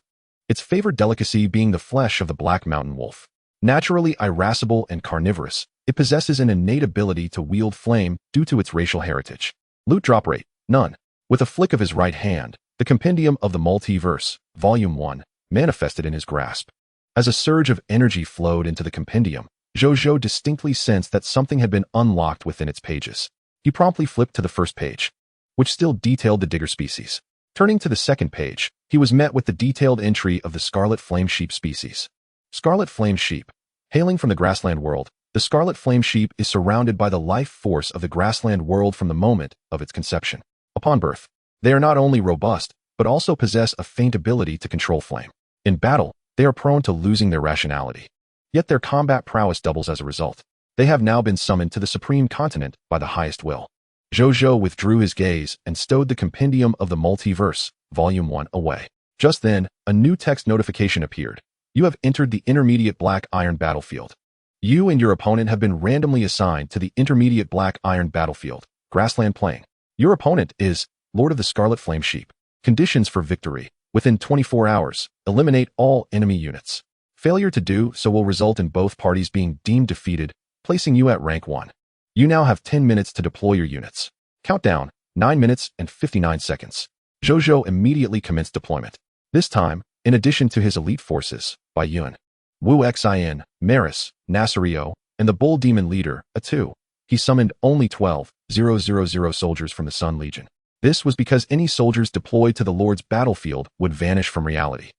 Its favored delicacy being the flesh of the Black Mountain Wolf. Naturally irascible and carnivorous, it possesses an innate ability to wield flame due to its racial heritage. Loot drop rate: none. With a flick of his right hand, the Compendium of the Multiverse, Volume 1, manifested in his grasp. As a surge of energy flowed into the compendium, Zhou Zhou distinctly sensed that something had been unlocked within its pages. He promptly flipped to the first page, which still detailed the digger species. Turning to the second page, he was met with the detailed entry of the Scarlet Flame Sheep species. Scarlet Flame Sheep. Hailing from the Grassland World, the Scarlet Flame Sheep is surrounded by the life force of the Grassland World from the moment of its conception. Upon birth, they are not only robust, but also possess a faint ability to control flame. In battle, they are prone to losing their rationality. Yet their combat prowess doubles as a result. They have now been summoned to the Supreme Continent by the highest will. Zhou Zhou withdrew his gaze and stowed the Compendium of the Multiverse, Volume 1, away. Just then, a new text notification appeared. You have entered the Intermediate Black Iron Battlefield. You and your opponent have been randomly assigned to the Intermediate Black Iron Battlefield, Grassland Plain. Your opponent is Lord of the Scarlet Flame Sheep. Conditions for victory: within 24 hours, eliminate all enemy units. Failure to do so will result in both parties being deemed defeated, placing you at rank 1. You now have 10 minutes to deploy your units. Countdown: 9 minutes and 59 seconds. Zhou Zhou immediately commenced deployment. This time, In addition to his elite forces, Bai Yun, Wu Xin, Maris, Nasario, and the bull demon leader, Atu, he summoned only 12,000 soldiers from the Sun Legion. This was because any soldiers deployed to the Lord's battlefield would vanish from reality.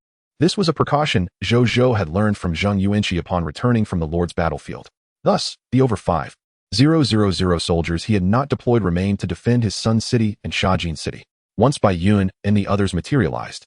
This was a precaution Zhou Zhou had learned from Zheng Yuanqi upon returning from the Lord's battlefield. Thus, the over 5,000 soldiers he had not deployed remained to defend his Sun City and Shajin City. Once Bai Yun and the others materialized,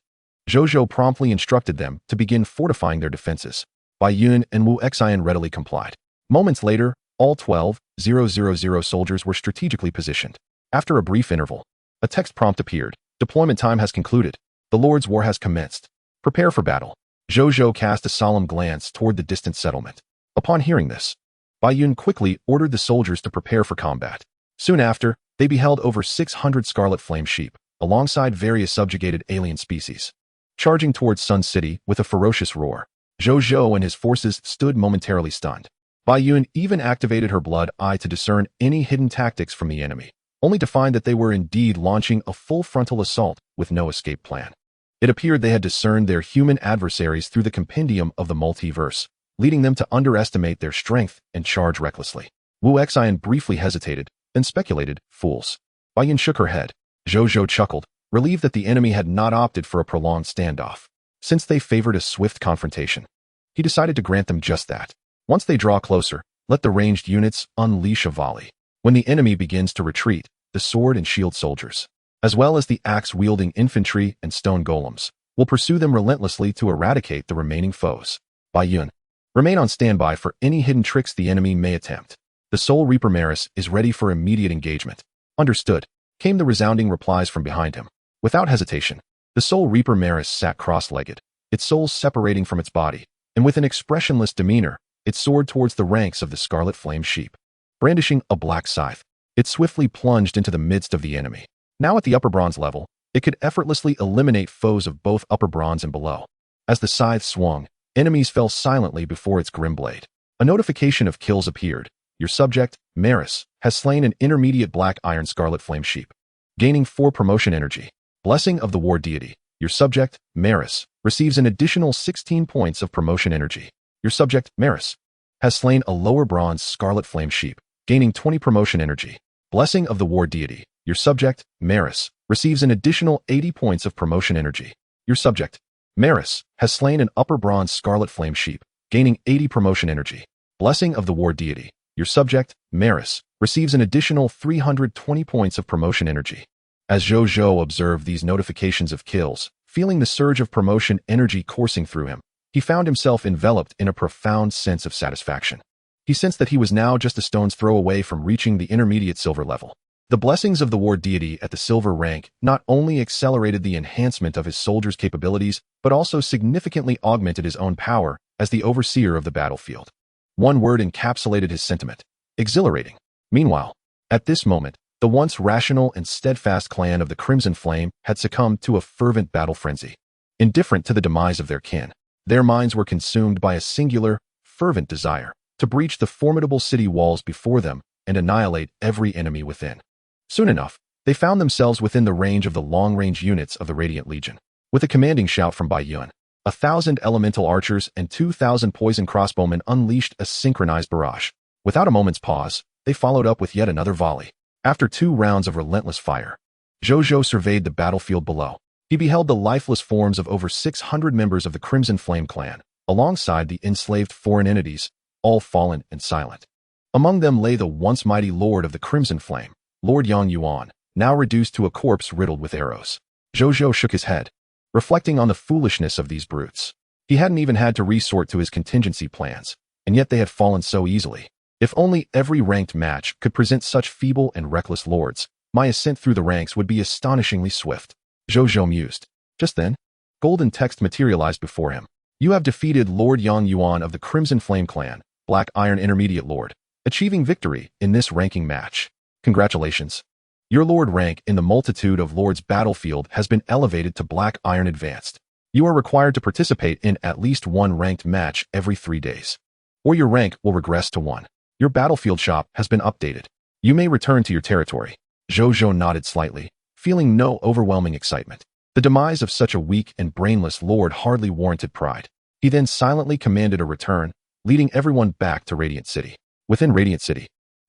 Zhou Zhou promptly instructed them to begin fortifying their defenses. Bai Yun and Wu Xin readily complied. Moments later, all 12,000 soldiers were strategically positioned. After a brief interval, a text prompt appeared. Deployment time has concluded. The Lord's war has commenced. Prepare for battle. Zhou Zhou cast a solemn glance toward the distant settlement. Upon hearing this, Bai Yun quickly ordered the soldiers to prepare for combat. Soon after, they beheld over 600 scarlet flame sheep, alongside various subjugated alien species, charging towards Sun City with a ferocious roar. Zhou Zhou and his forces stood momentarily stunned. Bai Yun even activated her blood eye to discern any hidden tactics from the enemy, only to find that they were indeed launching a full frontal assault with no escape plan. It appeared they had discerned their human adversaries through the compendium of the multiverse, leading them to underestimate their strength and charge recklessly. Wu Xin briefly hesitated, then speculated, fools. Bai Yun shook her head. Zhou Zhou chuckled, relieved that the enemy had not opted for a prolonged standoff. Since they favored a swift confrontation, he decided to grant them just that. Once they draw closer, let the ranged units unleash a volley. When the enemy begins to retreat, the sword and shield soldiers, as well as the axe-wielding infantry and stone golems, will pursue them relentlessly to eradicate the remaining foes. Bai Yun, remain on standby for any hidden tricks the enemy may attempt. The Soul Reaper Maris is ready for immediate engagement. Understood, came the resounding replies from behind him. Without hesitation, the Soul Reaper Maris sat cross-legged, its soul separating from its body, and with an expressionless demeanor, it soared towards the ranks of the Scarlet Flame Sheep. Brandishing a black scythe, it swiftly plunged into the midst of the enemy. Now at the upper bronze level, it could effortlessly eliminate foes of both upper bronze and below. As the scythe swung, enemies fell silently before its grim blade. A notification of kills appeared. Your subject, Maris, has slain an intermediate black iron Scarlet Flame Sheep, gaining 4 promotion energy. Blessing of the War Deity. Your subject, Maris, receives an additional 16 points of promotion energy. Your subject, Maris, has slain a lower bronze Scarlet Flame Sheep, gaining 20 promotion energy. Blessing of the War Deity. Your subject, Maris, receives an additional 80 points of promotion energy. Your subject, Maris, has slain an upper bronze Scarlet Flame Sheep, gaining 80 promotion energy. Blessing of the War Deity. Your subject, Maris, receives an additional 320 points of promotion energy. As Zhou Zhou observed these notifications of kills, feeling the surge of promotion energy coursing through him, he found himself enveloped in a profound sense of satisfaction. He sensed that he was now just a stone's throw away from reaching the intermediate silver level. The blessings of the War Deity at the silver rank not only accelerated the enhancement of his soldiers' capabilities, but also significantly augmented his own power as the overseer of the battlefield. One word encapsulated his sentiment: exhilarating. Meanwhile, at this moment, the once rational and steadfast clan of the Crimson Flame had succumbed to a fervent battle frenzy. Indifferent to the demise of their kin, their minds were consumed by a singular, fervent desire to breach the formidable city walls before them and annihilate every enemy within. Soon enough, they found themselves within the range of the long-range units of the Radiant Legion. With a commanding shout from Bai Yun, 1,000 elemental archers and 2,000 poison crossbowmen unleashed a synchronized barrage. Without a moment's pause, they followed up with yet another volley. After 2 rounds of relentless fire, Zhou Zhou surveyed the battlefield below. He beheld the lifeless forms of over 600 members of the Crimson Flame clan, alongside the enslaved foreign entities, all fallen and silent. Among them lay the once mighty Lord of the Crimson Flame, Lord Yang Yuan, now reduced to a corpse riddled with arrows. Zhou Zhou shook his head, reflecting on the foolishness of these brutes. He hadn't even had to resort to his contingency plans, and yet they had fallen so easily. If only every ranked match could present such feeble and reckless lords, my ascent through the ranks would be astonishingly swift. Zhou Zhou mused. Just then, golden text materialized before him. You have defeated Lord Yang Yuan of the Crimson Flame clan, Black Iron Intermediate Lord, achieving victory in this ranking match. Congratulations. Your Lord rank in the multitude of Lords battlefield has been elevated to Black Iron Advanced. You are required to participate in at least one ranked match every 3 days, or your rank will regress to 1. Your battlefield shop has been updated. You may return to your territory. Zhou Zhou nodded slightly, feeling no overwhelming excitement. The demise of such a weak and brainless lord hardly warranted pride. He then silently commanded a return, leading everyone back to Radiant City. Within Radiant City,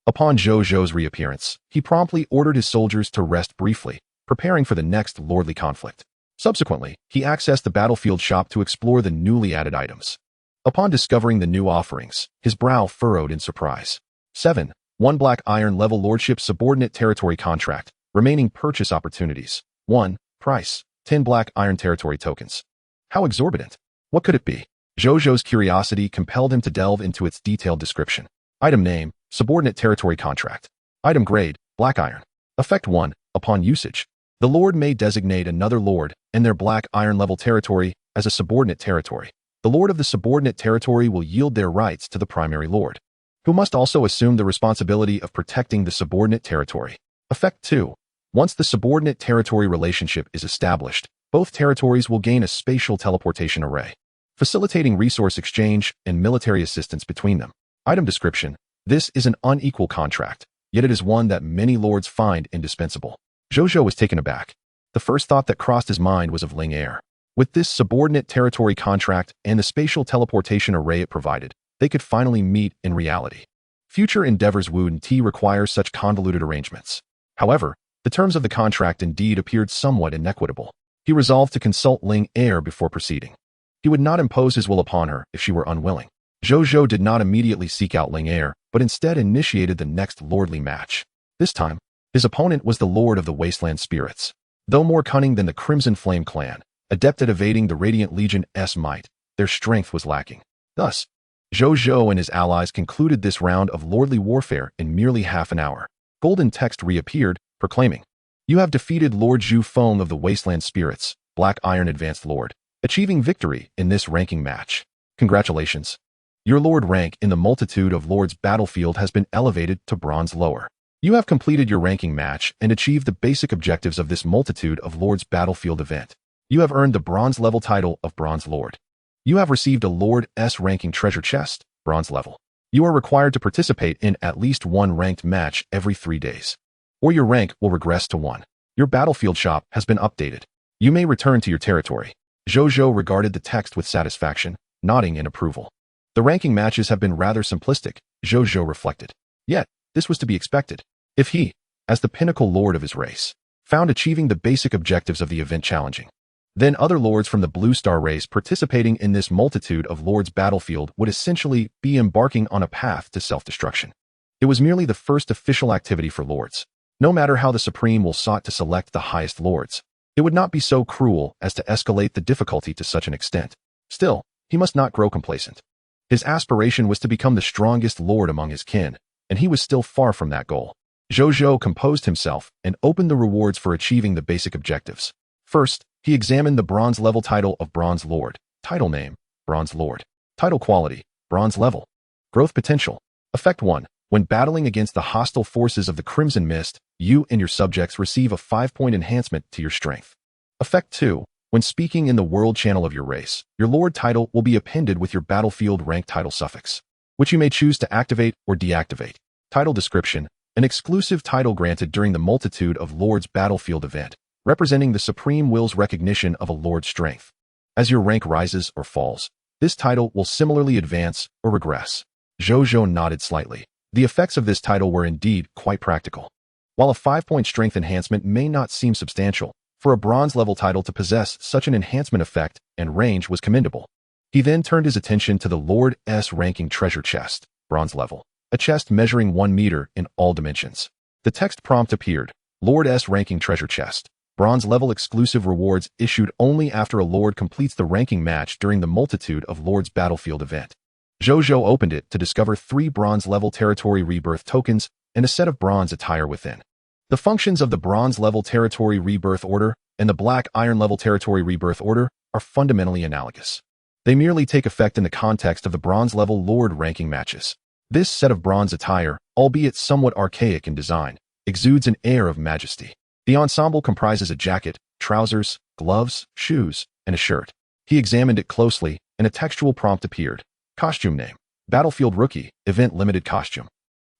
upon Zhou Zhou's reappearance, he promptly ordered his soldiers to rest briefly, preparing for the next lordly conflict. Subsequently, he accessed the battlefield shop to explore the newly added items. Upon discovering the new offerings, his brow furrowed in surprise. 7. 1 Black Iron Level Lordship Subordinate Territory Contract. Remaining purchase opportunities. 1. Price. 10 Black Iron Territory Tokens. How exorbitant. What could it be? Zhou Zhou's curiosity compelled him to delve into its detailed description. Item name, Subordinate Territory Contract. Item grade, Black Iron. Effect 1. Upon usage, the Lord may designate another Lord and their Black Iron level territory as a subordinate territory. The Lord of the subordinate territory will yield their rights to the primary Lord, who must also assume the responsibility of protecting the subordinate territory. Effect 2. Once the subordinate territory relationship is established, both territories will gain a spatial teleportation array, facilitating resource exchange and military assistance between them. Item description. This is an unequal contract, yet it is one that many lords find indispensable. Zhou Zhou was taken aback. The first thought that crossed his mind was of Ling Air. With this subordinate territory contract and the spatial teleportation array it provided, they could finally meet in reality. Future endeavors would require such convoluted arrangements. However, the terms of the contract indeed appeared somewhat inequitable. He resolved to consult Ling Air before proceeding. He would not impose his will upon her if she were unwilling. Zhou Zhou did not immediately seek out Ling Air, but instead initiated the next lordly match. This time, his opponent was the Lord of the Wasteland Spirits. Though more cunning than the Crimson Flame clan, adept at evading the Radiant Legion's might, their strength was lacking. Thus, Zhou Zhou and his allies concluded this round of lordly warfare in merely half an hour. Golden text reappeared, proclaiming, "You have defeated Lord Zhu Feng of the Wasteland Spirits, Black Iron Advanced Lord, achieving victory in this ranking match. Congratulations. Your Lord rank in the multitude of Lords battlefield has been elevated to Bronze Lower. You have completed your ranking match and achieved the basic objectives of this multitude of Lords battlefield event. You have earned the Bronze level title of Bronze Lord. You have received a Lord's ranking treasure chest, Bronze level. You are required to participate in at least one ranked match every 3 days, or your rank will regress to 1. Your battlefield shop has been updated. You may return to your territory." Zhou Zhou regarded the text with satisfaction, nodding in approval. The ranking matches have been rather simplistic, Zhou Zhou reflected. Yet, this was to be expected. If he, as the pinnacle lord of his race, found achieving the basic objectives of the event challenging, then other lords from the Blue Star race participating in this multitude of lords battlefield would essentially be embarking on a path to self-destruction. It was merely the first official activity for lords. No matter how the Supreme will sought to select the highest lords, it would not be so cruel as to escalate the difficulty to such an extent. Still, he must not grow complacent. His aspiration was to become the strongest lord among his kin, and he was still far from that goal. Zhou Zhou composed himself and opened the rewards for achieving the basic objectives. First, he examined the Bronze level title of Bronze Lord. Title name, Bronze Lord. Title quality, Bronze level. Growth potential. Effect 1. When battling against the hostile forces of the Crimson Mist, you and your subjects receive a 5-point enhancement to your strength. Effect 2. When speaking in the world channel of your race, your Lord title will be appended with your battlefield rank title suffix, which you may choose to activate or deactivate. Title description. An exclusive title granted during the multitude of Lords battlefield event, representing the supreme will's recognition of a Lord's strength. As your rank rises or falls, this title will similarly advance or regress. Zhou Zhou nodded slightly. The effects of this title were indeed quite practical. While a 5-point strength enhancement may not seem substantial, for a Bronze level title to possess such an enhancement effect and range was commendable. He then turned his attention to the Lord's ranking treasure chest, Bronze level, a chest measuring 1 meter in all dimensions. The text prompt appeared, Lord's ranking treasure chest, Bronze level exclusive rewards issued only after a Lord completes the ranking match during the multitude of Lords battlefield event. Zhou Zhou opened it to discover 3 Bronze level territory rebirth tokens and a set of bronze attire within. The functions of the Bronze level territory rebirth order and the Black Iron level territory rebirth order are fundamentally analogous. They merely take effect in the context of the Bronze level Lord ranking matches. This set of bronze attire, albeit somewhat archaic in design, exudes an air of majesty. The ensemble comprises a jacket, trousers, gloves, shoes, and a shirt. He examined it closely, and a textual prompt appeared. Costume name, Battlefield Rookie, Event Limited Costume.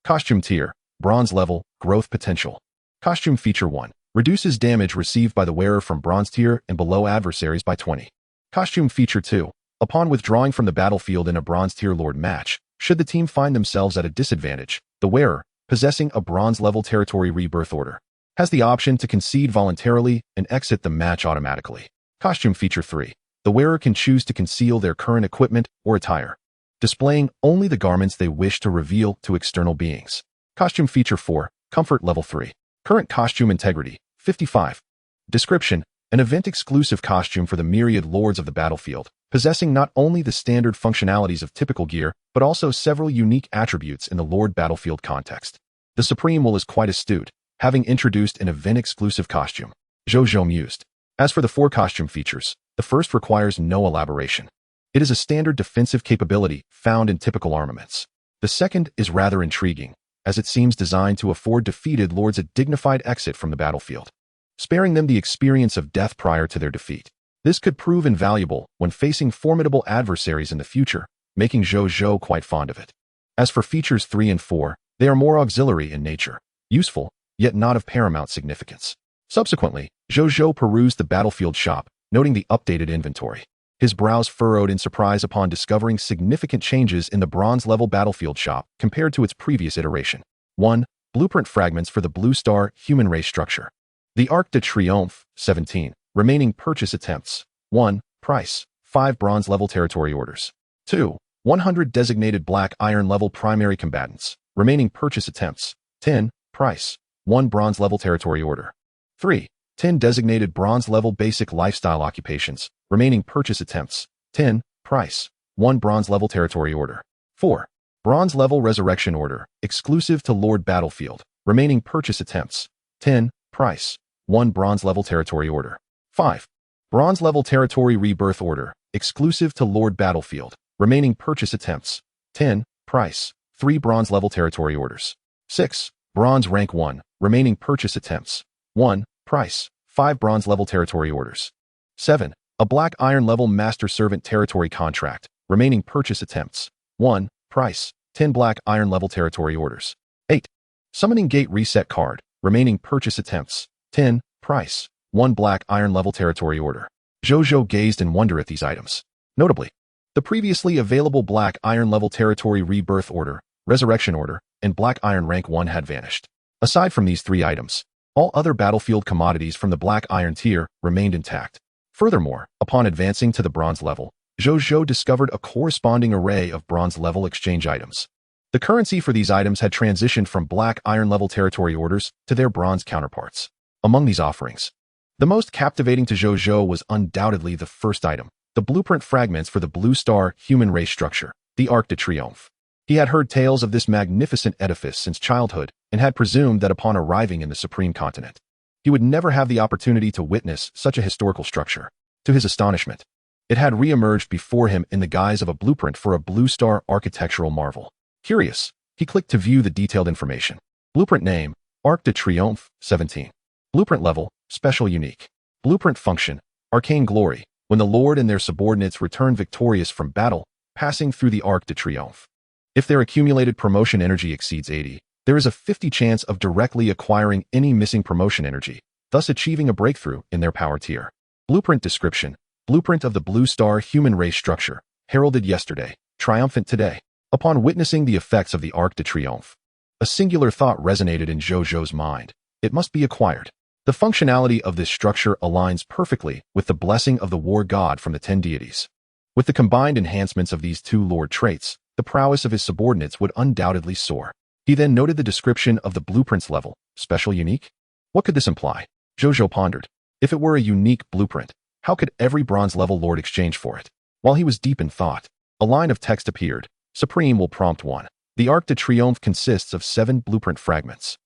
Costume tier, Bronze level, Growth potential. Costume feature 1. Reduces damage received by the wearer from bronze tier and below adversaries by 20. Costume feature 2. Upon withdrawing from the battlefield in a bronze tier lord match, should the team find themselves at a disadvantage, the wearer, possessing a bronze level territory rebirth order, has the option to concede voluntarily and exit the match automatically. Costume feature 3. The wearer can choose to conceal their current equipment or attire, displaying only the garments they wish to reveal to external beings. Costume feature 4. Comfort level 3. Current costume integrity, 55. Description: an event-exclusive costume for the myriad lords of the battlefield, possessing not only the standard functionalities of typical gear, but also several unique attributes in the lord battlefield context. The Supreme Will is quite astute, having introduced an event-exclusive costume. Zhou Zhou mused. As for the 4 costume features, the first requires no elaboration. It is a standard defensive capability found in typical armaments. The second is rather intriguing, as it seems designed to afford defeated lords a dignified exit from the battlefield, sparing them the experience of death prior to their defeat. This could prove invaluable when facing formidable adversaries in the future, making Zhou Zhou quite fond of it. As for features 3 and 4, they are more auxiliary in nature, useful, yet not of paramount significance. Subsequently, Zhou Zhou perused the battlefield shop, noting the updated inventory. His brows furrowed in surprise upon discovering significant changes in the bronze-level battlefield shop compared to its previous iteration. 1. Blueprint fragments for the Blue Star human race structure. The Arc de Triomphe, 17. Remaining purchase attempts. 1. Price: 5 bronze-level territory orders. 2. 100 designated black iron-level primary combatants. Remaining purchase attempts. 10. Price: 1 bronze-level territory order. 3. 10 designated bronze-level basic lifestyle occupations. Remaining purchase attempts. 10. Price: 1 bronze-level territory order. 4. Bronze-level resurrection order, exclusive to Lord Battlefield. Remaining purchase attempts. 10. Price: 1 bronze-level territory order. 5. Bronze-level territory rebirth order, exclusive to Lord Battlefield. Remaining purchase attempts. 10. Price: 3 bronze-level territory orders. 6. Bronze rank 1, remaining purchase attempts. 1. Price: 5 bronze-level territory orders. 7. A black iron-level master servant territory contract, remaining purchase attempts. 1. Price: 10 black iron-level territory orders. 8. Summoning gate reset card, remaining purchase attempts. 10. Price: 1 black iron-level territory order. Zhou Zhou gazed in wonder at these items. Notably, the previously available black iron-level territory rebirth order, resurrection order, and black iron rank 1 had vanished. Aside from these 3 items, all other battlefield commodities from the black iron tier remained intact. Furthermore, upon advancing to the bronze level, Zhou Zhou discovered a corresponding array of bronze level exchange items. The currency for these items had transitioned from black iron level territory orders to their bronze counterparts. Among these offerings, the most captivating to Zhou Zhou was undoubtedly the first item, the blueprint fragments for the Blue Star human race structure, the Arc de Triomphe. He had heard tales of this magnificent edifice since childhood and had presumed that upon arriving in the Supreme Continent, he would never have the opportunity to witness such a historical structure. To his astonishment, it had re-emerged before him in the guise of a blueprint for a Blue Star architectural marvel. Curious, he clicked to view the detailed information. Blueprint name: Arc de Triomphe, 17. Blueprint level: Special Unique. Blueprint function: Arcane Glory, when the Lord and their subordinates return victorious from battle, passing through the Arc de Triomphe. If their accumulated promotion energy exceeds 80, there is a 50 chance of directly acquiring any missing promotion energy, thus achieving a breakthrough in their power tier. Blueprint description: Blueprint of the Blue Star human race structure, heralded yesterday, triumphant today. Upon witnessing the effects of the Arc de Triomphe, a singular thought resonated in Zhou Zhou's mind. It must be acquired. The functionality of this structure aligns perfectly with the blessing of the war god from the 10 deities. With the combined enhancements of these 2 lord traits, the prowess of his subordinates would undoubtedly soar. He then noted the description of the blueprint's level: Special Unique. What could this imply? Zhou Zhou pondered. If it were a unique blueprint, how could every bronze-level lord exchange for it? While he was deep in thought, a line of text appeared. Supreme Will Prompt 1. The Arc de Triomphe consists of 7 blueprint fragments.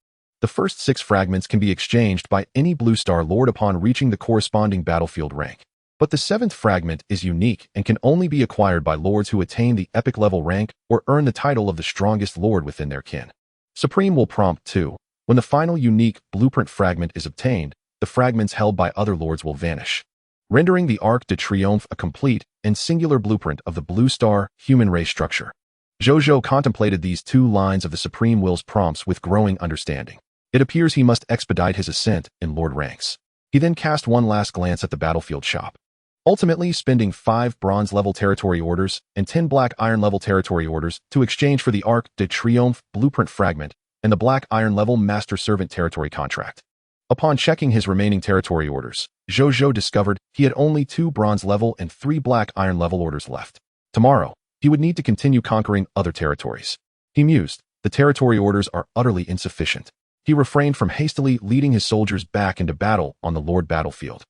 The first 6 fragments can be exchanged by any Blue Star Lord upon reaching the corresponding battlefield rank. But the 7th fragment is unique and can only be acquired by lords who attain the epic level rank or earn the title of the strongest lord within their kin. Supreme Will Prompt 2. When the final unique blueprint fragment is obtained, the fragments held by other lords will vanish, rendering the Arc de Triomphe a complete and singular blueprint of the Blue Star human race structure. Zhou Zhou contemplated these 2 lines of the Supreme Will's prompts with growing understanding. It appears he must expedite his ascent in Lord ranks. He then cast one last glance at the battlefield shop, ultimately spending 5 bronze-level territory orders and 10 black iron-level territory orders to exchange for the Arc de Triomphe blueprint fragment and the black iron-level master-servant territory contract. Upon checking his remaining territory orders, Zhou Zhou discovered he had only 2 bronze-level and 3 black iron-level orders left. Tomorrow, he would need to continue conquering other territories. He mused, the territory orders are utterly insufficient. He refrained from hastily leading his soldiers back into battle on the Lord battlefield,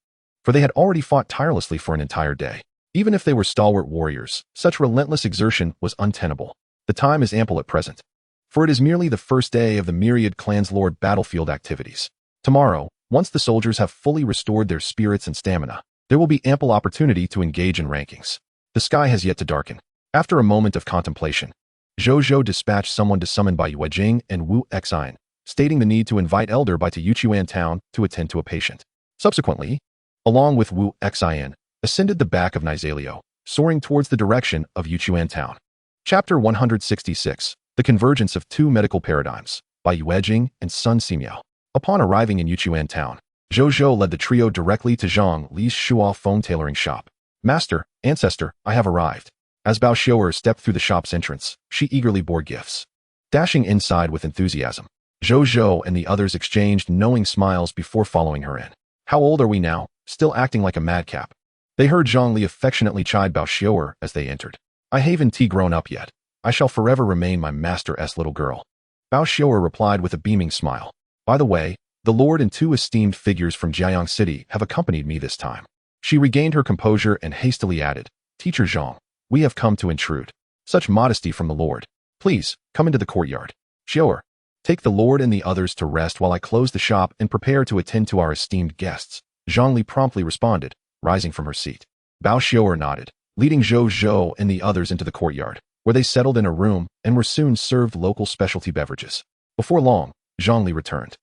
for they had already fought tirelessly for an entire day. Even if they were stalwart warriors, such relentless exertion was untenable. The time is ample at present, for it is merely the first day of the myriad clans' Lord battlefield activities. Tomorrow, once the soldiers have fully restored their spirits and stamina, there will be ample opportunity to engage in rankings. The sky has yet to darken. After a moment of contemplation, Zhou Zhou dispatched someone to summon Bai Yuejing and Wu Xian, stating the need to invite Elder Bai to Yuchuan town to attend to a patient. Subsequently, along with Wu Xian, ascended the back of Nizaleo, soaring towards the direction of Yuchuan town. Chapter 166, The Convergence of Two Medical Paradigms, by Yuejing and Sun Simiao. Upon arriving in Yuchuan town, Zhou Zhou led the trio directly to Zhang Li's Shuo phone tailoring shop. Master, Ancestor, I have arrived. As Bao Xiu'er stepped through the shop's entrance, she eagerly bore gifts. Dashing inside with enthusiasm, Zhou Zhou and the others exchanged knowing smiles before following her in. How old are we now? Still acting like a madcap. They heard Zhang Li affectionately chide Bao Xiu'er as they entered. I haven't grown up yet. I shall forever remain my master's little girl. Bao Xiu'er replied with a beaming smile. By the way, the Lord and 2 esteemed figures from Jiayang City have accompanied me this time. She regained her composure and hastily added, Teacher Zhang, we have come to intrude. Such modesty from the Lord. Please, come into the courtyard. Xiu'er, take the Lord and the others to rest while I close the shop and prepare to attend to our esteemed guests. Zhang Li promptly responded, rising from her seat. Bao Xiu'er nodded, leading Zhou Zhou and the others into the courtyard, where they settled in a room and were soon served local specialty beverages. Before long, Zhang Li returned.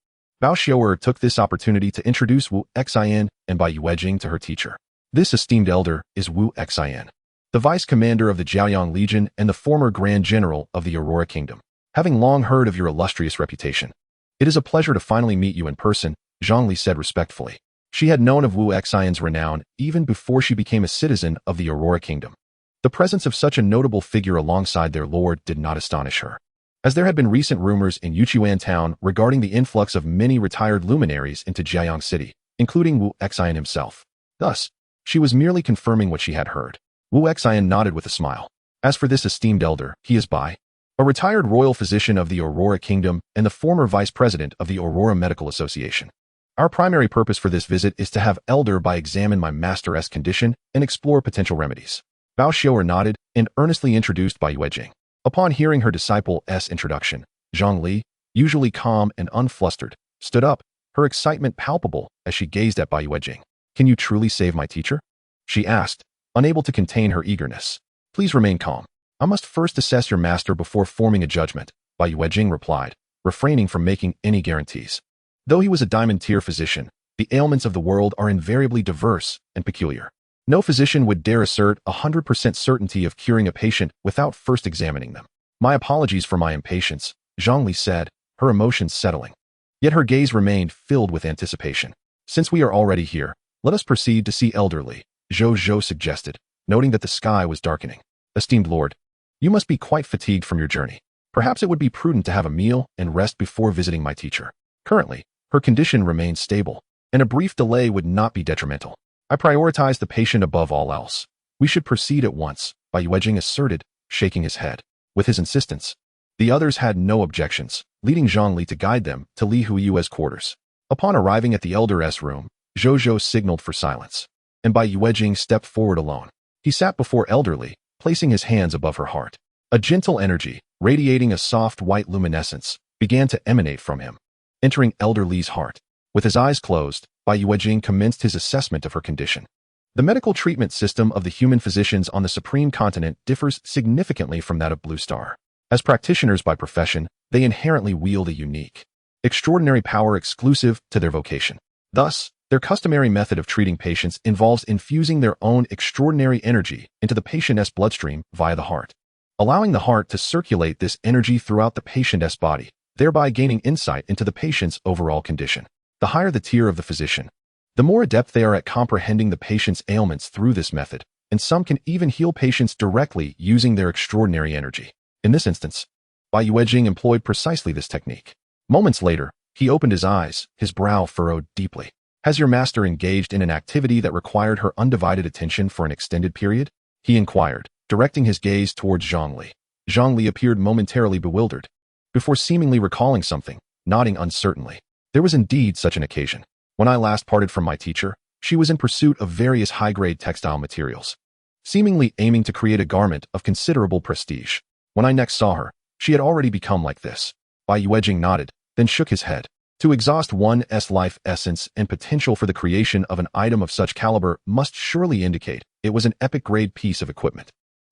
Bao Xiu'er took this opportunity to introduce Wu Xian and Bai Yuejing to her teacher. This esteemed elder is Wu Xian, the vice commander of the Jiaoyang Legion and the former Grand General of the Aurora Kingdom. Having long heard of your illustrious reputation, it is a pleasure to finally meet you in person, Zhang Li said respectfully. She had known of Wu Xian's renown even before she became a citizen of the Aurora Kingdom. The presence of such a notable figure alongside their lord did not astonish her, as there had been recent rumors in Yuchuan town regarding the influx of many retired luminaries into Jiayang City, including Wu Xian himself. Thus, she was merely confirming what she had heard. Wu Xian nodded with a smile. As for this esteemed elder, he is Bai, a retired royal physician of the Aurora Kingdom and the former vice president of the Aurora Medical Association. Our primary purpose for this visit is to have Elder Bai examine my master's condition and explore potential remedies. Bao Xiu'er nodded and earnestly introduced Bai Yuejing. Upon hearing her disciple's introduction, Zhang Li, usually calm and unflustered, stood up, her excitement palpable as she gazed at Bai Yuejing. Can you truly save my teacher? She asked, unable to contain her eagerness. Please remain calm. I must first assess your master before forming a judgment, Bai Yuejing replied, refraining from making any guarantees. Though he was a diamond-tier physician, the ailments of the world are invariably diverse and peculiar. No physician would dare assert 100% certainty of curing a patient without first examining them. My apologies for my impatience, Zhang Li said, her emotions settling. Yet her gaze remained filled with anticipation. Since we are already here, let us proceed to see Elder Li, Zhou Zhou suggested, noting that the sky was darkening. Esteemed Lord, you must be quite fatigued from your journey. Perhaps it would be prudent to have a meal and rest before visiting my teacher. Currently, her condition remains stable, and a brief delay would not be detrimental. I prioritize the patient above all else. We should proceed at once, Bai Yuejing asserted, shaking his head. With his insistence, the others had no objections, leading Zhang Li to guide them to Li Huiyue's quarters. Upon arriving at the elder's room, Zhou Zhou signaled for silence, and Bai Yuejing stepped forward alone. He sat before Elder Li, placing his hands above her heart. A gentle energy, radiating a soft white luminescence, began to emanate from him, entering Elder Li's heart. With his eyes closed, Bai Yuejing commenced his assessment of her condition. The medical treatment system of the human physicians on the Supreme Continent differs significantly from that of Blue Star. As practitioners by profession, they inherently wield a unique, extraordinary power exclusive to their vocation. Thus, their customary method of treating patients involves infusing their own extraordinary energy into the patient's bloodstream via the heart, allowing the heart to circulate this energy throughout the patient's body, thereby gaining insight into the patient's overall condition. The higher the tier of the physician, the more adept they are at comprehending the patient's ailments through this method, and some can even heal patients directly using their extraordinary energy. In this instance, Bai Yuejing employed precisely this technique. Moments later, he opened his eyes, his brow furrowed deeply. Has your master engaged in an activity that required her undivided attention for an extended period? He inquired, directing his gaze towards Zhongli. Zhongli appeared momentarily bewildered, before seemingly recalling something, nodding uncertainly. There was indeed such an occasion. When I last parted from my teacher, she was in pursuit of various high-grade textile materials, seemingly aiming to create a garment of considerable prestige. When I next saw her, she had already become like this. Bai Yuejing nodded, then shook his head. To exhaust one's life essence and potential for the creation of an item of such caliber must surely indicate it was an epic-grade piece of equipment.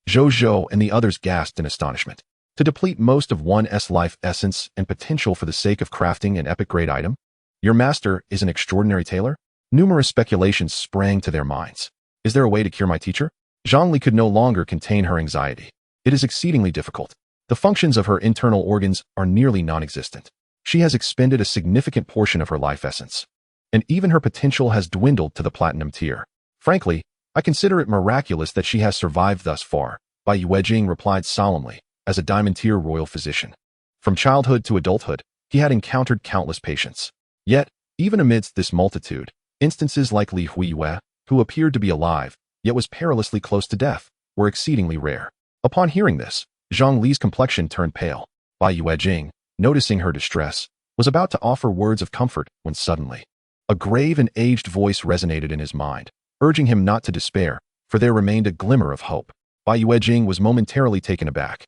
Zhou Zhou and the others gasped in astonishment. To deplete most of one's life essence and potential for the sake of crafting an epic-grade item? Your master is an extraordinary tailor? Numerous speculations sprang to their minds. Is there a way to cure my teacher? Zhongli could no longer contain her anxiety. It is exceedingly difficult. The functions of her internal organs are nearly non-existent. She has expended a significant portion of her life essence, and even her potential has dwindled to the platinum tier. Frankly, I consider it miraculous that she has survived thus far, Bai Yuejing replied solemnly, as a diamond tier royal physician. From childhood to adulthood, he had encountered countless patients. Yet, even amidst this multitude, instances like Li Huiyue, who appeared to be alive, yet was perilously close to death, were exceedingly rare. Upon hearing this, Zhang Li's complexion turned pale. Bai Yuejing, noticing her distress, was about to offer words of comfort when suddenly, a grave and aged voice resonated in his mind, urging him not to despair, for there remained a glimmer of hope. Bai Yuejing was momentarily taken aback,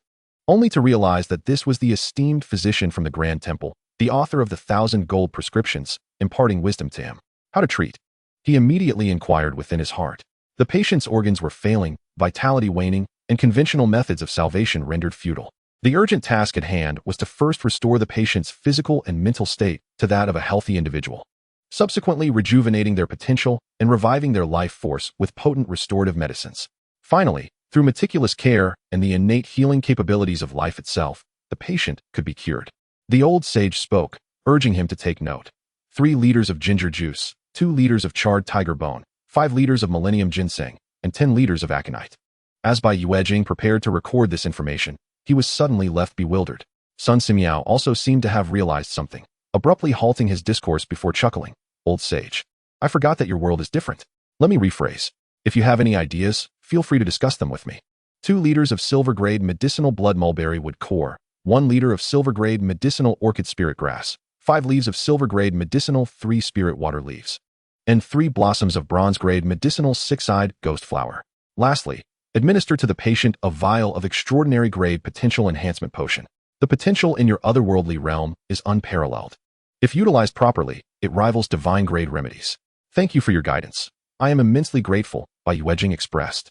only to realize that this was the esteemed physician from the Grand Temple, the author of the 1,000 gold prescriptions, imparting wisdom to him. How to treat? He immediately inquired within his heart. The patient's organs were failing, vitality waning, and conventional methods of salvation rendered futile. The urgent task at hand was to first restore the patient's physical and mental state to that of a healthy individual, subsequently rejuvenating their potential and reviving their life force with potent restorative medicines. Finally, through meticulous care and the innate healing capabilities of life itself, the patient could be cured. The old sage spoke, urging him to take note. 3 liters of ginger juice, 2 liters of charred tiger bone, 5 liters of millennium ginseng, and 10 liters of aconite. As Bai Yuejing prepared to record this information, he was suddenly left bewildered. Sun Simiao also seemed to have realized something, abruptly halting his discourse before chuckling. Old sage, I forgot that your world is different. Let me rephrase. If you have any ideas, feel free to discuss them with me. 2 liters of silver-grade medicinal blood mulberry wood core, 1 liter of silver-grade medicinal orchid spirit grass, 5 leaves of silver-grade medicinal 3 spirit water leaves, and 3 blossoms of bronze-grade medicinal 6-eyed ghost flower. Lastly, administer to the patient a vial of extraordinary grade potential enhancement potion. The potential in your otherworldly realm is unparalleled. If utilized properly, it rivals divine grade remedies. Thank you for your guidance. I am immensely grateful, Bai Yuejing expressed,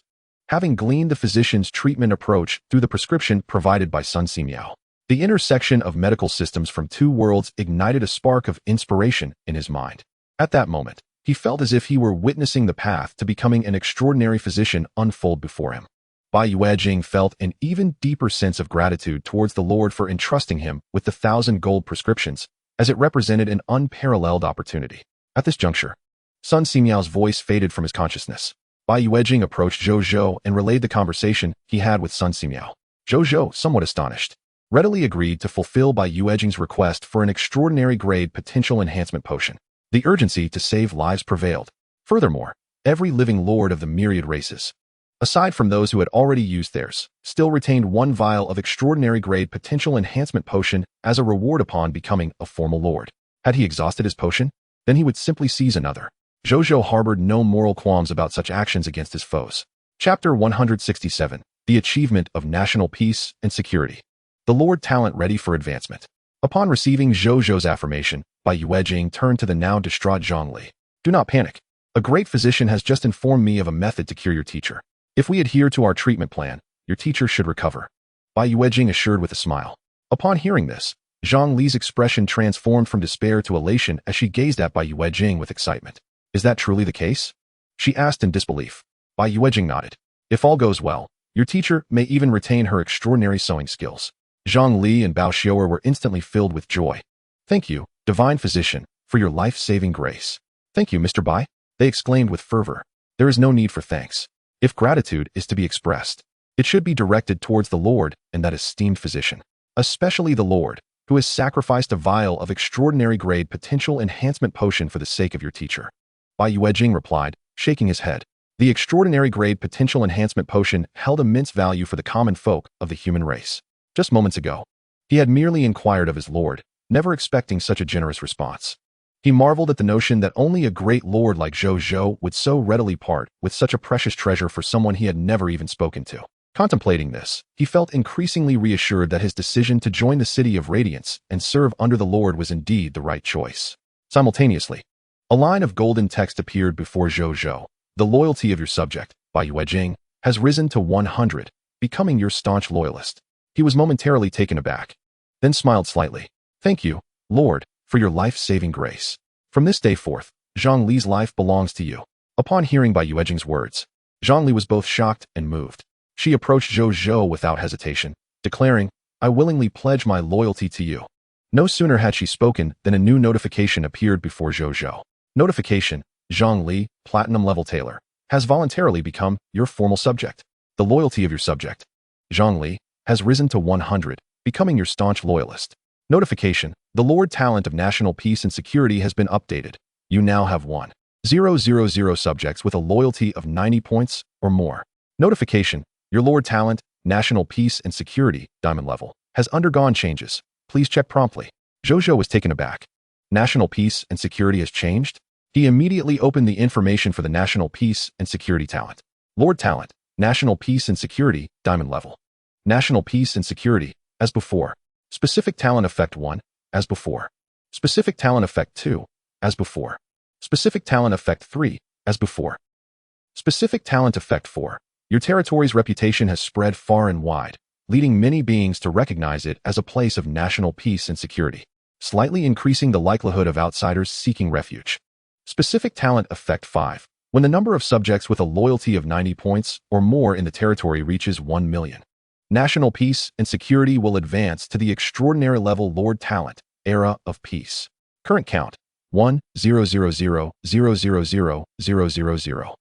having gleaned the physician's treatment approach through the prescription provided by Sun Simiao. The intersection of medical systems from 2 worlds ignited a spark of inspiration in his mind. At that moment, he felt as if he were witnessing the path to becoming an extraordinary physician unfold before him. Bai Yuejing felt an even deeper sense of gratitude towards the Lord for entrusting him with the 1,000 gold prescriptions, as it represented an unparalleled opportunity. At this juncture, Sun Simiao's voice faded from his consciousness. Bai Yuejing approached Zhou Zhou and relayed the conversation he had with Sun Simiao. Zhou Zhou, somewhat astonished, readily agreed to fulfill Bai Yuejing's request for an extraordinary grade potential enhancement potion. The urgency to save lives prevailed. Furthermore, every living lord of the myriad races, aside from those who had already used theirs, still retained 1 vial of extraordinary grade potential enhancement potion as a reward upon becoming a formal lord. Had he exhausted his potion? Then he would simply seize another. Zhou Zhou harbored no moral qualms about such actions against his foes. Chapter 167. The Achievement of National Peace and Security. The Lord Talent Ready for Advancement. Upon receiving Zhou Zhou's affirmation, Bai Yuejing turned to the now distraught Zhongli. Do not panic. A great physician has just informed me of a method to cure your teacher. If we adhere to our treatment plan, your teacher should recover. Bai Yuejing assured with a smile. Upon hearing this, Zhang Li's expression transformed from despair to elation as she gazed at Bai Yuejing with excitement. Is that truly the case? She asked in disbelief. Bai Yuejing nodded. If all goes well, your teacher may even retain her extraordinary sewing skills. Zhang Li and Bao Xiuer were instantly filled with joy. "Thank you, divine physician, for your life-saving grace." "Thank you, Mr. Bai," they exclaimed with fervor. There is no need for thanks. If gratitude is to be expressed, it should be directed towards the Lord and that esteemed physician, especially the Lord, who has sacrificed a vial of extraordinary grade potential enhancement potion for the sake of your teacher. Bai Yuejing replied, shaking his head. The extraordinary grade potential enhancement potion held immense value for the common folk of the human race. Just moments ago, he had merely inquired of his lord, never expecting such a generous response. He marveled at the notion that only a great lord like Zhou Zhou would so readily part with such a precious treasure for someone he had never even spoken to. Contemplating this, he felt increasingly reassured that his decision to join the City of Radiance and serve under the Lord was indeed the right choice. Simultaneously, a line of golden text appeared before Zhou Zhou. "The loyalty of your subject, Bai Yuejing, has risen to 100, becoming your staunch loyalist." He was momentarily taken aback, then smiled slightly. "Thank you, Lord, for your life-saving grace. From this day forth, Zhang Li's life belongs to you." Upon hearing Bai Yuejing's words, Zhang Li was both shocked and moved. She approached Zhou Zhou without hesitation, declaring, "I willingly pledge my loyalty to you." No sooner had she spoken than a new notification appeared before Zhou Zhou. Notification: Zhang Li, Platinum Level Tailor, has voluntarily become your formal subject. The loyalty of your subject, Zhang Li, has risen to 100, becoming your staunch loyalist. Notification: the Lord Talent of National Peace and Security has been updated. You now have 1,000 subjects with a loyalty of 90 points or more. Notification: your Lord Talent, National Peace and Security, Diamond Level, has undergone changes. Please check promptly. Zhou Zhou was taken aback. National Peace and Security has changed? He immediately opened the information for the National Peace and Security Talent. Lord Talent, National Peace and Security, Diamond Level. National Peace and Security, as before. Specific Talent Effect 1, as before. Specific Talent Effect 2, as before. Specific Talent Effect 3, as before. Specific Talent Effect 4. Your territory's reputation has spread far and wide, leading many beings to recognize it as a place of national peace and security, slightly increasing the likelihood of outsiders seeking refuge. Specific Talent Effect 5. When the number of subjects with a loyalty of 90 points or more in the territory reaches 1 million, national peace and security will advance to the extraordinary level Lord Talent, Era of Peace. Current count: 1,000,000,000,000.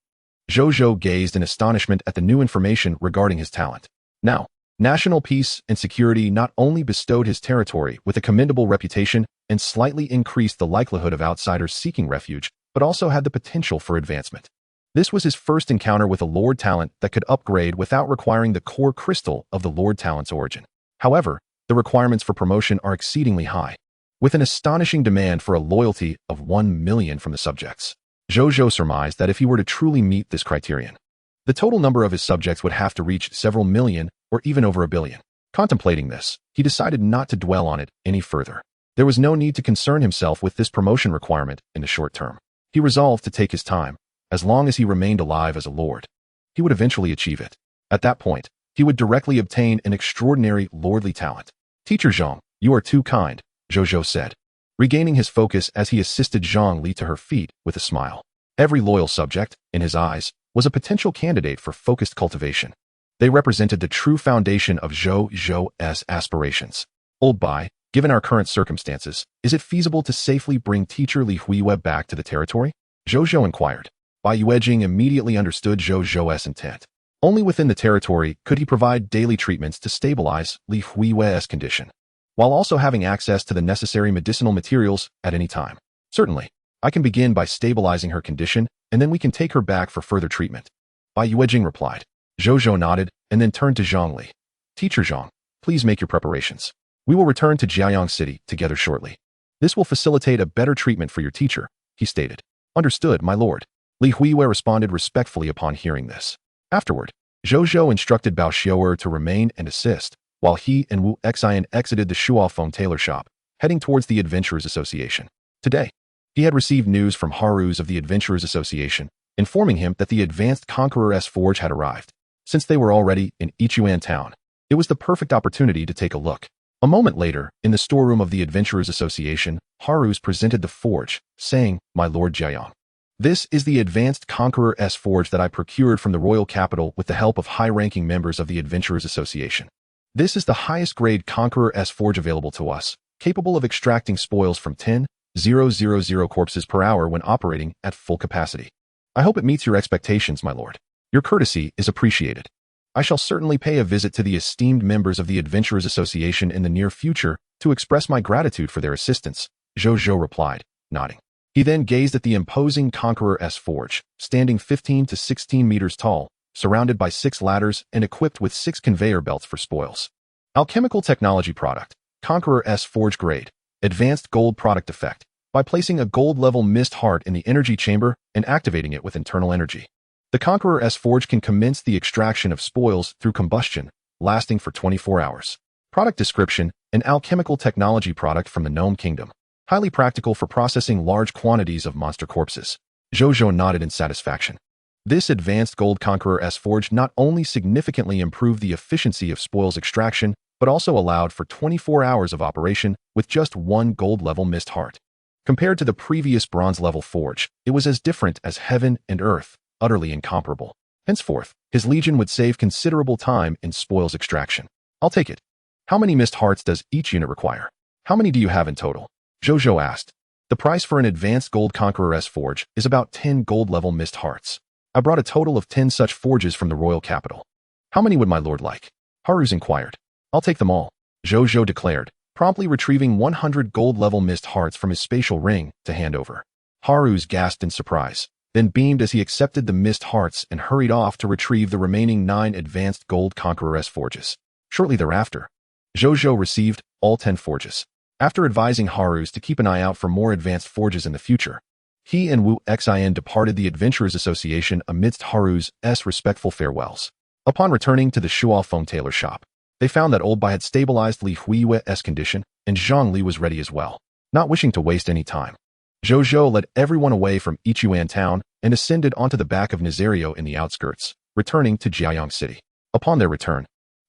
Zhou Zhou gazed in astonishment at the new information regarding his talent. Now, national peace and security not only bestowed his territory with a commendable reputation and slightly increased the likelihood of outsiders seeking refuge, but also had the potential for advancement. This was his first encounter with a Lord Talent that could upgrade without requiring the core crystal of the Lord Talent's origin. However, the requirements for promotion are exceedingly high, with an astonishing demand for a loyalty of 1 million from the subjects. Zhou Zhou surmised that if he were to truly meet this criterion, the total number of his subjects would have to reach several million or even over 1 billion. Contemplating this, he decided not to dwell on it any further. There was no need to concern himself with this promotion requirement in the short term. He resolved to take his time. As long as he remained alive as a lord, he would eventually achieve it. At that point, he would directly obtain an extraordinary lordly talent. "Teacher Zhang, you are too kind," Zhou Zhou said, regaining his focus as he assisted Zhang Li to her feet with a smile. Every loyal subject, in his eyes, was a potential candidate for focused cultivation. They represented the true foundation of Zhou Zhou's aspirations. "Old Bai, given our current circumstances, is it feasible to safely bring teacher Li Huiwe back to the territory?" Zhou Zhou inquired. Bai Yuejing immediately understood Zhou Zhou's intent. Only within the territory could he provide daily treatments to stabilize Li Huiwe's condition, while also having access to the necessary medicinal materials at any time. "Certainly, I can begin by stabilizing her condition, and then we can take her back for further treatment," Bai Yuejing replied. Zhou Zhou nodded and then turned to Zhang Li. "Teacher Zhang, please make your preparations. We will return to Jiayang City together shortly. This will facilitate a better treatment for your teacher," he stated. "Understood, my lord." Li Huiwe responded respectfully upon hearing this. Afterward, Zhou Zhou instructed Bao Xiuer to remain and assist, while he and Wu Xian exited the Shuofeng tailor shop, heading towards the Adventurers Association. Today, he had received news from Harus of the Adventurers Association, informing him that the Advanced Conqueror's Forge had arrived. Since they were already in Yichuan town, it was the perfect opportunity to take a look. A moment later, in the storeroom of the Adventurers Association, Harus presented the forge, saying, "My Lord Jiayang, this is the Advanced Conqueror's Forge that I procured from the royal capital with the help of high-ranking members of the Adventurers Association. This is the highest grade Conqueror S forge available to us, capable of extracting spoils from 10,000 corpses per hour when operating at full capacity. I hope it meets your expectations, my lord. Your courtesy is appreciated. I shall certainly pay a visit to the esteemed members of the Adventurers Association in the near future to express my gratitude for their assistance, Zhou Zhou replied, nodding. He then gazed at the imposing Conqueror S forge, standing 15 to 16 meters tall, surrounded by 6 ladders and equipped with 6 conveyor belts for spoils. Alchemical technology product, Conqueror S forge grade, advanced gold product effect, by placing a gold-level mist heart in the energy chamber and activating it with internal energy. The Conqueror S forge can commence the extraction of spoils through combustion, lasting for 24 hours. Product description, an alchemical technology product from the Gnome Kingdom. Highly practical for processing large quantities of monster corpses. Zhou Zhou nodded in satisfaction. This advanced gold Conqueror S forge not only significantly improved the efficiency of spoils extraction, but also allowed for 24 hours of operation with just 1 gold-level mist heart. Compared to the previous bronze-level forge, it was as different as heaven and earth, utterly incomparable. Henceforth, his legion would save considerable time in spoils extraction. I'll take it. How many mist hearts does each unit require? How many do you have in total? Zhou Zhou asked. The price for an advanced gold Conqueror S forge is about 10 gold-level mist hearts. I brought a total of 10 such forges from the royal capital. How many would my lord like? Haru's inquired. I'll take them all, Zhou Zhou declared, promptly retrieving 100 gold-level mist hearts from his spatial ring to hand over. Haru's gasped in surprise, then beamed as he accepted the mist hearts and hurried off to retrieve the remaining 9 advanced gold Conqueror S forges. Shortly thereafter, Zhou Zhou received all 10 forges. After advising Haru's to keep an eye out for more advanced forges in the future, he and Wu Xin departed the Adventurers Association amidst Haru's respectful farewells. Upon returning to the Shuo Feng tailor shop, they found that Old Bai had stabilized Li Huiyue's condition, and Zhang Li was ready as well. Not wishing to waste any time, Zhou Zhou led everyone away from Ichuan town and ascended onto the back of Nazario in the outskirts, returning to Jiayang City. Upon their return,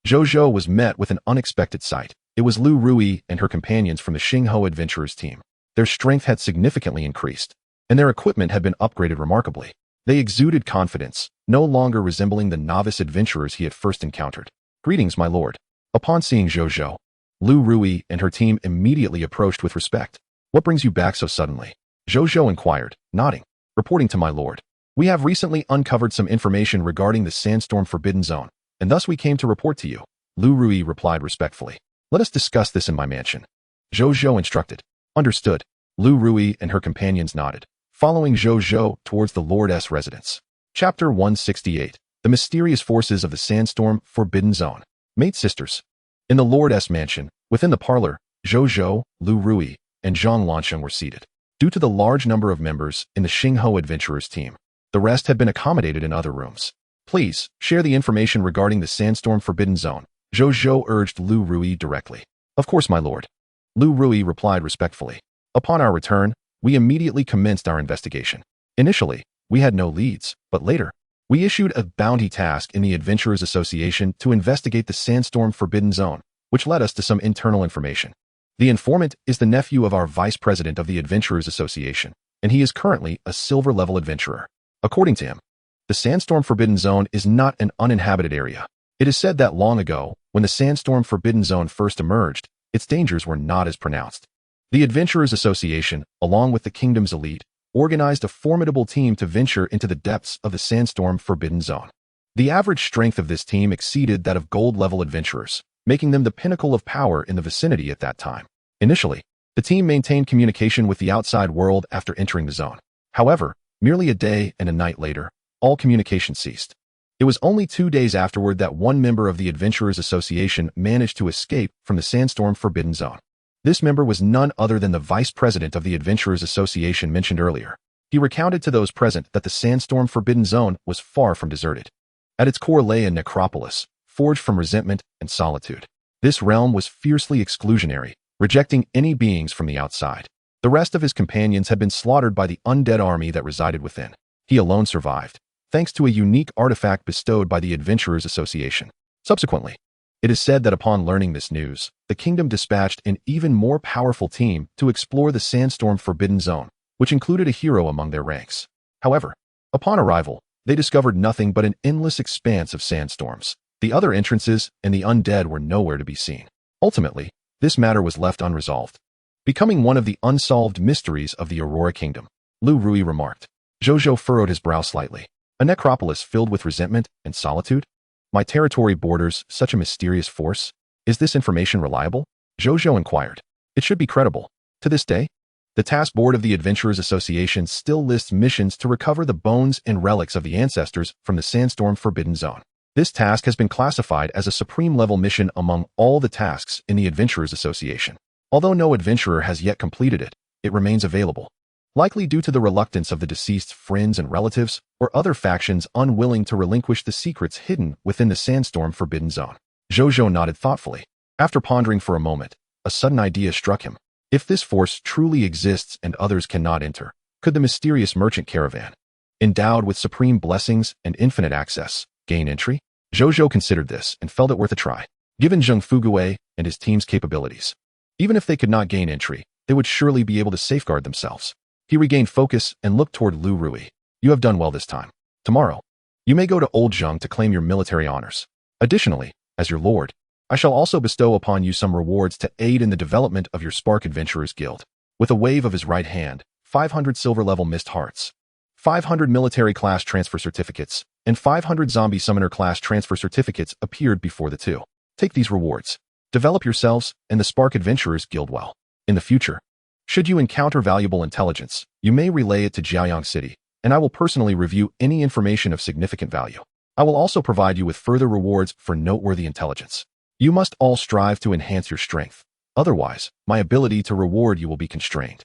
Zhou Zhou was met with an unexpected sight. It was Lu Rui and her companions from the Xingho Adventurers team. Their strength had significantly increased, and their equipment had been upgraded remarkably. They exuded confidence, no longer resembling the novice adventurers he had first encountered. Greetings, my lord. Upon seeing Zhou Zhou, Lu Rui and her team immediately approached with respect. What brings you back so suddenly? Zhou Zhou inquired, nodding. Reporting to my lord. We have recently uncovered some information regarding the Sandstorm Forbidden Zone, and thus we came to report to you. Lu Rui replied respectfully. Let us discuss this in my mansion. Zhou Zhou instructed. Understood. Lu Rui and her companions nodded, following Zhou Zhou towards the Lord's residence. Chapter 168. The Mysterious Forces of the Sandstorm Forbidden Zone. Mate sisters. In the Lord's mansion, within the parlor, Zhou Zhou, Lu Rui, and Zhang Lansheng were seated. Due to the large number of members in the Xingho Adventurers team, the rest had been accommodated in other rooms. Please, share the information regarding the Sandstorm Forbidden Zone, Zhou Zhou urged Lu Rui directly. Of course, my lord. Lu Rui replied respectfully. Upon our return, we immediately commenced our investigation. Initially, we had no leads, but later, we issued a bounty task in the Adventurers Association to investigate the Sandstorm Forbidden Zone, which led us to some internal information. The informant is the nephew of our vice president of the Adventurers Association, and he is currently a silver-level adventurer. According to him, the Sandstorm Forbidden Zone is not an uninhabited area. It is said that long ago, when the Sandstorm Forbidden Zone first emerged, its dangers were not as pronounced. The Adventurers Association, along with the kingdom's elite, organized a formidable team to venture into the depths of the Sandstorm Forbidden Zone. The average strength of this team exceeded that of gold-level adventurers, making them the pinnacle of power in the vicinity at that time. Initially, the team maintained communication with the outside world after entering the zone. However, merely a day and a night later, all communication ceased. It was only 2 days afterward that one member of the Adventurers Association managed to escape from the Sandstorm Forbidden Zone. This member was none other than the vice president of the Adventurers Association mentioned earlier. He recounted to those present that the Sandstorm Forbidden Zone was far from deserted. At its core lay a necropolis, forged from resentment and solitude. This realm was fiercely exclusionary, rejecting any beings from the outside. The rest of his companions had been slaughtered by the undead army that resided within. He alone survived, thanks to a unique artifact bestowed by the Adventurers Association. Subsequently, it is said that upon learning this news, the kingdom dispatched an even more powerful team to explore the Sandstorm Forbidden Zone, which included a hero among their ranks. However, upon arrival, they discovered nothing but an endless expanse of sandstorms. The other entrances and the undead were nowhere to be seen. Ultimately, this matter was left unresolved, becoming one of the unsolved mysteries of the Aurora Kingdom. Lu Rui remarked. Zhou Zhou furrowed his brow slightly. A necropolis filled with resentment and solitude? My territory borders such a mysterious force? Is this information reliable? Zhou Zhou inquired. It should be credible. To this day, the task board of the Adventurers Association still lists missions to recover the bones and relics of the ancestors from the Sandstorm Forbidden Zone. This task has been classified as a supreme-level mission among all the tasks in the Adventurers Association. Although no adventurer has yet completed it, it remains available, likely due to the reluctance of the deceased's friends and relatives or other factions unwilling to relinquish the secrets hidden within the Sandstorm Forbidden Zone. Zhou Zhou nodded thoughtfully. After pondering for a moment, a sudden idea struck him. If this force truly exists and others cannot enter, could the mysterious merchant caravan, endowed with supreme blessings and infinite access, gain entry? Zhou Zhou considered this and felt it worth a try. Given Zheng Fugui and his team's capabilities, even if they could not gain entry, they would surely be able to safeguard themselves. He regained focus and looked toward Lu Rui. You have done well this time. Tomorrow, you may go to Old Zheng to claim your military honors. Additionally, as your lord, I shall also bestow upon you some rewards to aid in the development of your Spark Adventurers Guild. With a wave of his right hand, 500 silver-level mist hearts, 500 military-class transfer certificates, and 500 zombie summoner-class transfer certificates appeared before the two. Take these rewards. Develop yourselves and the Spark Adventurers Guild well. In the future, should you encounter valuable intelligence, you may relay it to Jiaoyang City, and I will personally review any information of significant value. I will also provide you with further rewards for noteworthy intelligence. You must all strive to enhance your strength. Otherwise, my ability to reward you will be constrained.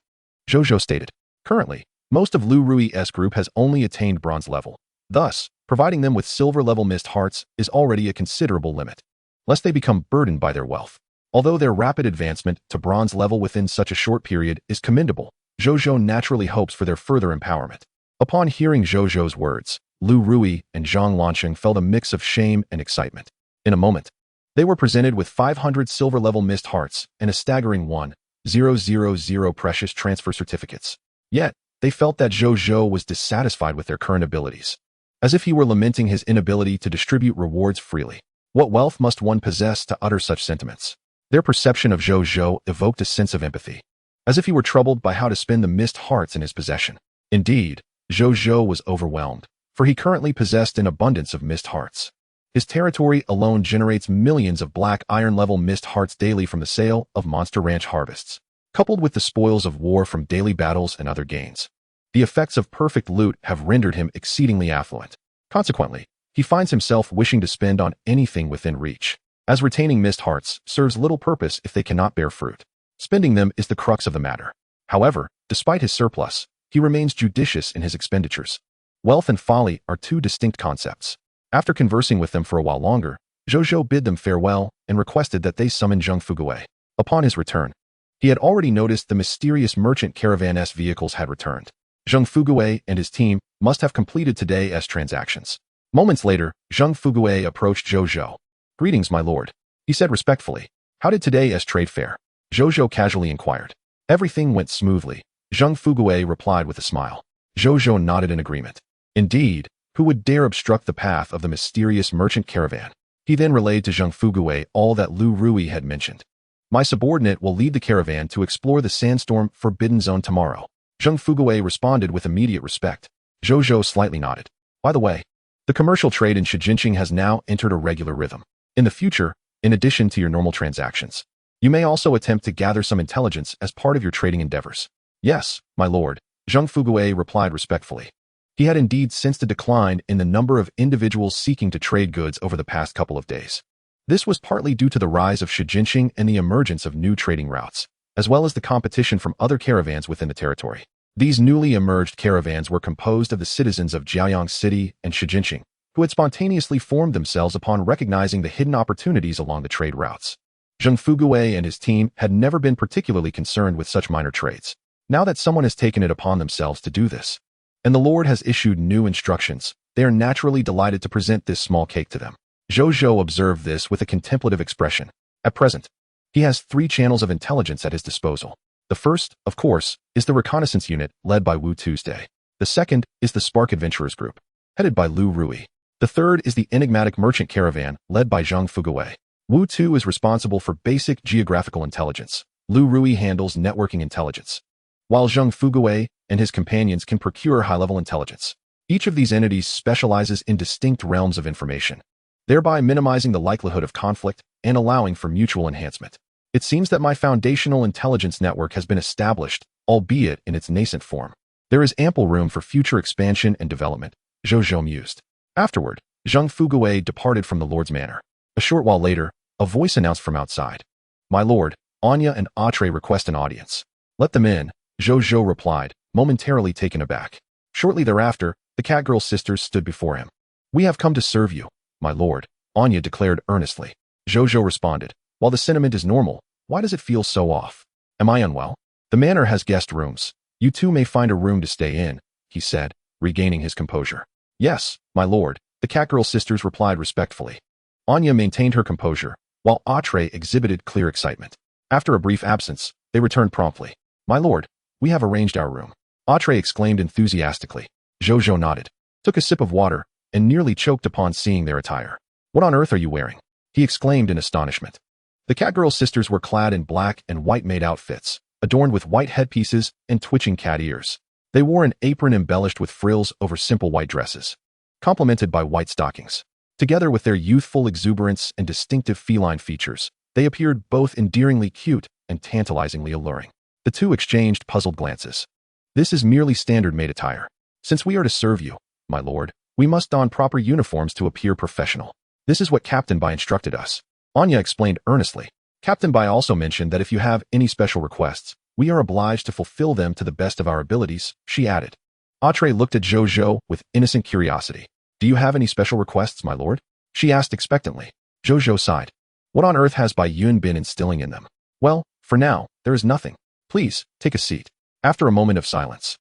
Zhou Zhou stated. Currently, most of Lu Rui's group has only attained bronze level. Thus, providing them with silver-level mist hearts is already a considerable limit, lest they become burdened by their wealth. Although their rapid advancement to bronze level within such a short period is commendable, Zhou Zhou naturally hopes for their further empowerment. Upon hearing Zhou Zhou's words, Lu Rui and Zhang Lansheng felt a mix of shame and excitement. In a moment, they were presented with 500 silver-level mist hearts and a staggering 1,000 precious transfer certificates. Yet, they felt that Zhou Zhou was dissatisfied with their current abilities, as if he were lamenting his inability to distribute rewards freely. What wealth must one possess to utter such sentiments? Their perception of Zhou Zhou evoked a sense of empathy, as if he were troubled by how to spend the mist hearts in his possession. Indeed, Zhou Zhou was overwhelmed, for he currently possessed an abundance of mist hearts. His territory alone generates millions of black iron-level mist hearts daily from the sale of Monster Ranch harvests, coupled with the spoils of war from daily battles and other gains. The effects of perfect loot have rendered him exceedingly affluent. Consequently, he finds himself wishing to spend on anything within reach, as retaining mist hearts serves little purpose if they cannot bear fruit. Spending them is the crux of the matter. However, despite his surplus, he remains judicious in his expenditures. Wealth and folly are two distinct concepts. After conversing with them for a while longer, Zhou Zhou bid them farewell and requested that they summon Zheng Fugui. Upon his return, he had already noticed the mysterious merchant caravan's vehicles had returned. Zheng Fugui and his team must have completed today's transactions. Moments later, Zheng Fugui approached Zhou Zhou. Greetings, my lord, he said respectfully. How did today's trade fare? Zhou Zhou casually inquired. Everything went smoothly, Zheng Fugui replied with a smile. Zhou Zhou nodded in agreement. Indeed, who would dare obstruct the path of the mysterious merchant caravan? He then relayed to Zheng Fugui all that Lu Rui had mentioned. My subordinate will lead the caravan to explore the Sandstorm Forbidden Zone tomorrow. Zheng Fugui responded with immediate respect. Zhou Zhou slightly nodded. By the way, the commercial trade in Shijinsing has now entered a regular rhythm. In the future, in addition to your normal transactions, you may also attempt to gather some intelligence as part of your trading endeavors. Yes, my lord, Zheng Fugui replied respectfully. He had indeed sensed a decline in the number of individuals seeking to trade goods over the past couple of days. This was partly due to the rise of Shijinsing and the emergence of new trading routes, as well as the competition from other caravans within the territory. These newly emerged caravans were composed of the citizens of Jiaoyang City and Shijinsing, who had spontaneously formed themselves upon recognizing the hidden opportunities along the trade routes. Zheng Fugui and his team had never been particularly concerned with such minor trades. Now that someone has taken it upon themselves to do this, and the Lord has issued new instructions, they are naturally delighted to present this small cake to them. Zhou Zhou observed this with a contemplative expression. At present, he has 3 channels of intelligence at his disposal. The first, of course, is the reconnaissance unit led by Wu Tuesday. The second is the Spark Adventurers Group, headed by Lu Rui. The third is the enigmatic merchant caravan led by Zhang Fuguwei. Wu Tu is responsible for basic geographical intelligence. Lu Rui handles networking intelligence, while Zhang Fuguwei and his companions can procure high-level intelligence. Each of these entities specializes in distinct realms of information, thereby minimizing the likelihood of conflict and allowing for mutual enhancement. It seems that my foundational intelligence network has been established, albeit in its nascent form. There is ample room for future expansion and development, Zhou Zhou mused. Afterward, Zhang Fuguwei departed from the Lord's manor. A short while later, a voice announced from outside. My lord, Anya and Atre request an audience. Let them in, Zhou Zhou replied, momentarily taken aback. Shortly thereafter, the Catgirl sisters stood before him. We have come to serve you, my lord, Anya declared earnestly. Zhou Zhou responded, while the sentiment is normal, why does it feel so off? Am I unwell? The manor has guest rooms. You two may find a room to stay in, he said, regaining his composure. Yes, my lord, the Catgirl sisters replied respectfully. Anya maintained her composure, while Atre exhibited clear excitement. After a brief absence, they returned promptly. My lord, we have arranged our room, Atre exclaimed enthusiastically. Zhou Zhou nodded, took a sip of water, and nearly choked upon seeing their attire. What on earth are you wearing? He exclaimed in astonishment. The Catgirl sisters were clad in black and white maid outfits, adorned with white headpieces and twitching cat ears. They wore an apron embellished with frills over simple white dresses, complemented by white stockings. Together with their youthful exuberance and distinctive feline features, they appeared both endearingly cute and tantalizingly alluring. The two exchanged puzzled glances. This is merely standard maid attire. Since we are to serve you, my lord, we must don proper uniforms to appear professional. This is what Captain Bai instructed us, Anya explained earnestly. Captain Bai also mentioned that if you have any special requests, we are obliged to fulfill them to the best of our abilities, she added. Atre looked at Zhou Zhou with innocent curiosity. Do you have any special requests, my lord? She asked expectantly. Zhou Zhou sighed. What on earth has Bai Yun been instilling in them? Well, for now, there is nothing. Please, take a seat. After a moment of silence,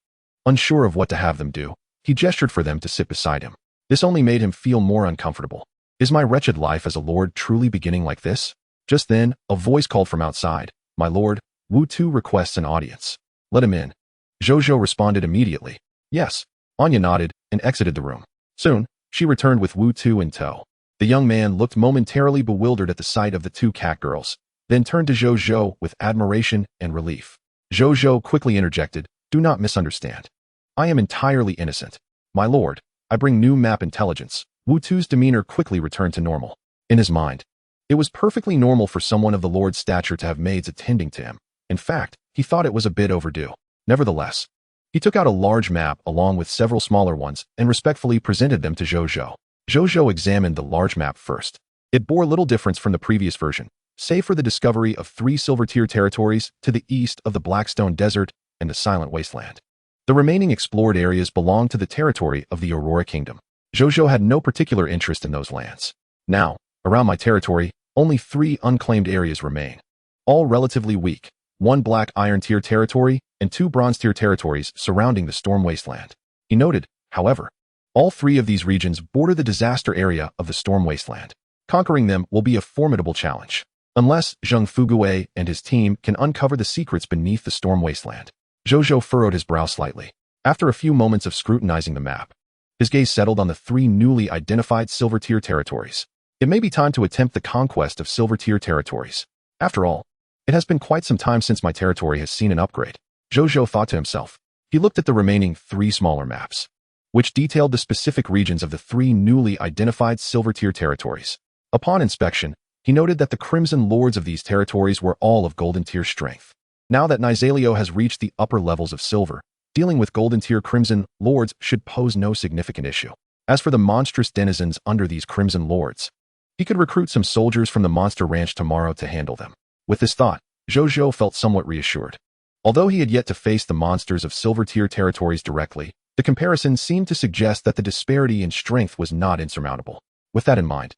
unsure of what to have them do, he gestured for them to sit beside him. This only made him feel more uncomfortable. Is my wretched life as a lord truly beginning like this? Just then, a voice called from outside. My lord, Wu Tu requests an audience. Let him in. Zhou Zhou responded immediately. Yes. Anya nodded and exited the room. Soon, she returned with Wu Tu in tow. The young man looked momentarily bewildered at the sight of the two catgirls, then turned to Zhou Zhou with admiration and relief. Zhou Zhou quickly interjected, do not misunderstand. I am entirely innocent. My lord, I bring new map intelligence. Wu Tu's demeanor quickly returned to normal. In his mind, it was perfectly normal for someone of the lord's stature to have maids attending to him. In fact, he thought it was a bit overdue. Nevertheless, he took out a large map along with several smaller ones and respectfully presented them to Zhou Zhou. Zhou Zhou examined the large map first. It bore little difference from the previous version, save for the discovery of 3 silver-tier territories to the east of the Blackstone Desert and the Silent Wasteland. The remaining explored areas belonged to the territory of the Aurora Kingdom. Zhou Zhou had no particular interest in those lands. Now, around my territory, only 3 unclaimed areas remain, all relatively weak. 1 black iron tier territory and 2 bronze tier territories surrounding the Storm Wasteland. He noted, however, all 3 of these regions border the disaster area of the Storm Wasteland. Conquering them will be a formidable challenge, unless Zhang Fuguwei and his team can uncover the secrets beneath the Storm Wasteland. Zhou Zhou furrowed his brow slightly. After a few moments of scrutinizing the map, his gaze settled on the 3 newly identified silver tier territories. It may be time to attempt the conquest of silver tier territories. After all, it has been quite some time since my territory has seen an upgrade, Zhou Zhou thought to himself. He looked at the remaining 3 smaller maps, which detailed the specific regions of the 3 newly identified silver-tier territories. Upon inspection, he noted that the Crimson Lords of these territories were all of Golden-tier strength. Now that Nizaleo has reached the upper levels of silver, dealing with Golden-tier Crimson Lords should pose no significant issue. As for the monstrous denizens under these Crimson Lords, he could recruit some soldiers from the Monster Ranch tomorrow to handle them. With this thought, Zhou Zhou felt somewhat reassured. Although he had yet to face the monsters of silver-tier territories directly, the comparison seemed to suggest that the disparity in strength was not insurmountable. With that in mind,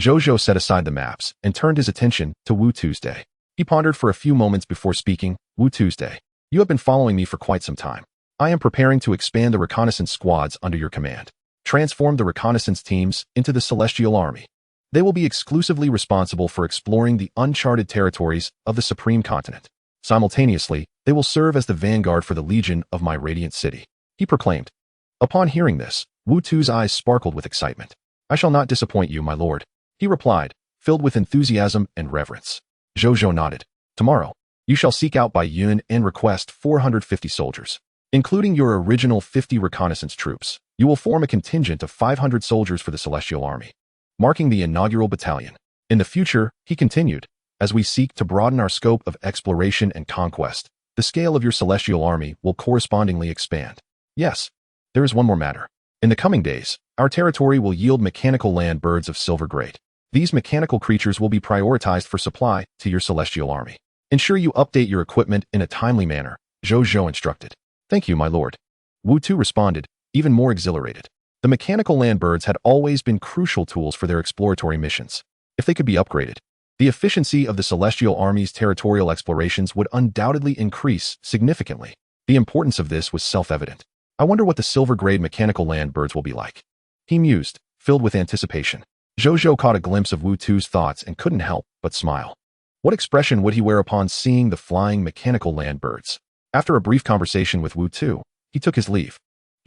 Zhou Zhou set aside the maps and turned his attention to Wu Tuesday. He pondered for a few moments before speaking. Wu Tuesday, you have been following me for quite some time. I am preparing to expand the reconnaissance squads under your command. Transform the reconnaissance teams into the Celestial Army. They will be exclusively responsible for exploring the uncharted territories of the Supreme Continent. Simultaneously, they will serve as the vanguard for the Legion of my Radiant City, he proclaimed. Upon hearing this, Wu Tu's eyes sparkled with excitement. I shall not disappoint you, my lord, he replied, filled with enthusiasm and reverence. Zhou Zhou nodded. Tomorrow, you shall seek out Bai Yun and request 450 soldiers. Including your original 50 reconnaissance troops, you will form a contingent of 500 soldiers for the Celestial Army, marking the inaugural battalion. In the future, he continued, as we seek to broaden our scope of exploration and conquest, the scale of your Celestial Army will correspondingly expand. Yes, there is one more matter. In the coming days, our territory will yield mechanical land birds of silver grade. These mechanical creatures will be prioritized for supply to your Celestial Army. Ensure you update your equipment in a timely manner, Zhou Zhou instructed. Thank you, my lord. Wu Tu responded, even more exhilarated. The mechanical land birds had always been crucial tools for their exploratory missions. If they could be upgraded, the efficiency of the Celestial Army's territorial explorations would undoubtedly increase significantly. The importance of this was self-evident. I wonder what the silver-grade mechanical land birds will be like. He mused, filled with anticipation. Zhou Zhou caught a glimpse of Wu Tu's thoughts and couldn't help but smile. What expression would he wear upon seeing the flying mechanical land birds? After a brief conversation with Wu Tu, he took his leave.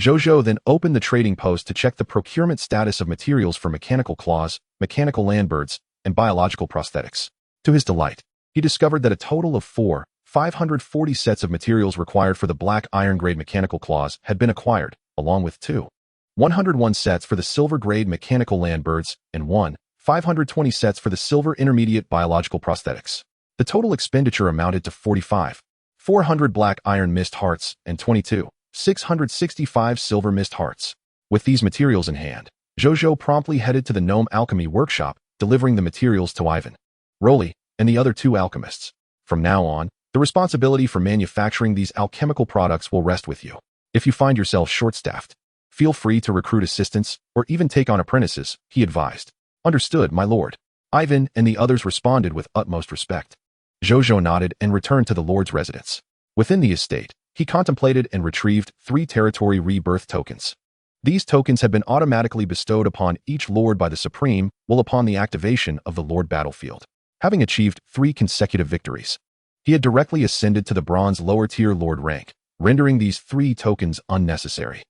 Zhou Zhou then opened the trading post to check the procurement status of materials for mechanical claws, mechanical land birds, and biological prosthetics. To his delight, he discovered that a total of 540 sets of materials required for the black iron-grade mechanical claws had been acquired, along with 101 sets for the silver-grade mechanical land birds and 520 sets for the silver intermediate biological prosthetics. The total expenditure amounted to 400 black iron mist hearts and 665 silver mist hearts. With these materials in hand, Zhou Zhou promptly headed to the gnome alchemy workshop, delivering the materials to Ivan, Roly, and the other 2 alchemists. From now on, the responsibility for manufacturing these alchemical products will rest with you. If you find yourself short-staffed, feel free to recruit assistants or even take on apprentices, he advised. Understood, my lord. Ivan and the others responded with utmost respect. Zhou Zhou nodded and returned to the lord's residence. Within the estate, he contemplated and retrieved 3 territory rebirth tokens. These tokens had been automatically bestowed upon each lord by the Supreme while upon the activation of the Lord battlefield. Having achieved 3 consecutive victories, he had directly ascended to the bronze lower-tier lord rank, rendering these 3 tokens unnecessary.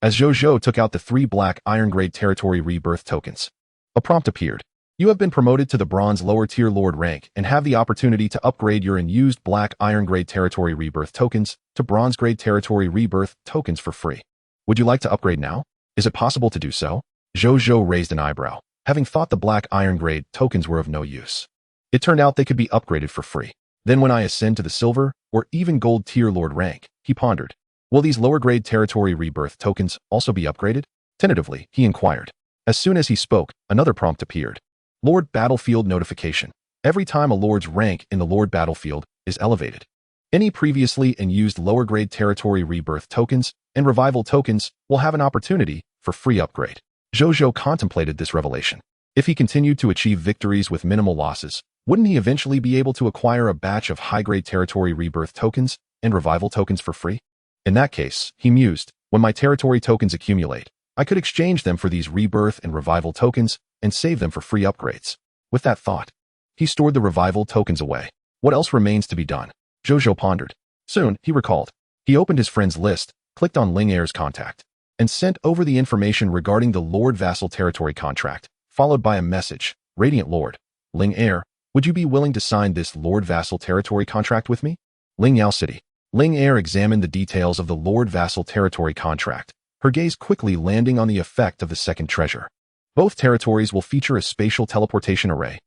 As Zhou Zhou took out the 3 black iron-grade territory rebirth tokens, a prompt appeared. You have been promoted to the bronze lower-tier lord rank and have the opportunity to upgrade your unused black iron-grade territory rebirth tokens to bronze-grade territory rebirth tokens for free. Would you like to upgrade now? Is it possible to do so? Zhou Zhou raised an eyebrow, having thought the black iron-grade tokens were of no use. It turned out they could be upgraded for free. Then when I ascend to the silver or even gold-tier lord rank, he pondered, will these lower-grade territory rebirth tokens also be upgraded? Tentatively, he inquired. As soon as he spoke, another prompt appeared. Lord Battlefield Notification. Every time a lord's rank in the Lord Battlefield is elevated, any previously unused lower-grade territory rebirth tokens and revival tokens will have an opportunity for free upgrade. Zhou Zhou contemplated this revelation. If he continued to achieve victories with minimal losses, wouldn't he eventually be able to acquire a batch of high-grade territory rebirth tokens and revival tokens for free? In that case, he mused, when my territory tokens accumulate, I could exchange them for these rebirth and revival tokens and save them for free upgrades. With that thought, he stored the revival tokens away. What else remains to be done? Zhou Zhou pondered. Soon, he recalled. He opened his friend's list, clicked on Ling Air's contact, and sent over the information regarding the Lord Vassal Territory contract, followed by a message. Radiant Lord, Ling Air, would you be willing to sign this Lord Vassal Territory contract with me? Ling Yao City. Ling Air examined the details of the Lord Vassal Territory contract, her gaze quickly landing on the effect of the second treasure. Both territories will feature a spatial teleportation array.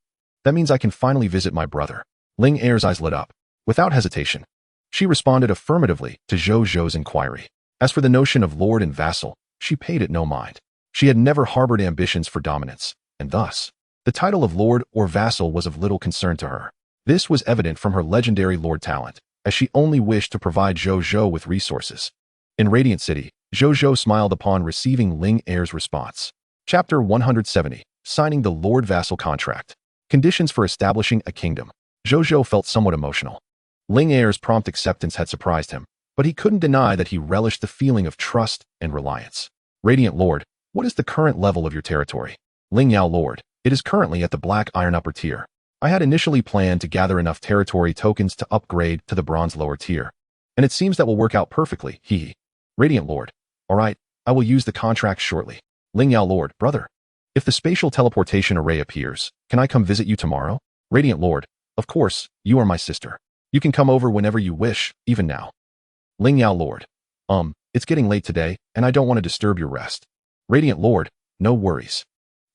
That means I can finally visit my brother. Ling Air's eyes lit up. Without hesitation, she responded affirmatively to Zhou Zhou's inquiry. As for the notion of lord and vassal, she paid it no mind. She had never harbored ambitions for dominance, and thus, the title of lord or vassal was of little concern to her. This was evident from her legendary lord talent, as she only wished to provide Zhou Zhou with resources. In Radiant City, Zhou Zhou smiled upon receiving Ling Air's response. Chapter 170, Signing the Lord Vassal Contract. Conditions for establishing a kingdom. Zhou Zhou felt somewhat emotional. Ling Air's prompt acceptance had surprised him, but he couldn't deny that he relished the feeling of trust and reliance. Radiant Lord, what is the current level of your territory? Ling Yao Lord, it is currently at the Black Iron upper tier. I had initially planned to gather enough territory tokens to upgrade to the Bronze lower tier, and it seems that will work out perfectly, Radiant Lord, alright, I will use the contract shortly. Ling Yao Lord, brother, If the spatial teleportation array appears, can I come visit you tomorrow? Radiant Lord, of course, you are my sister. You can come over whenever you wish, even now. Ling Yao Lord, it's getting late today, and I don't want to disturb your rest. Radiant Lord, no worries.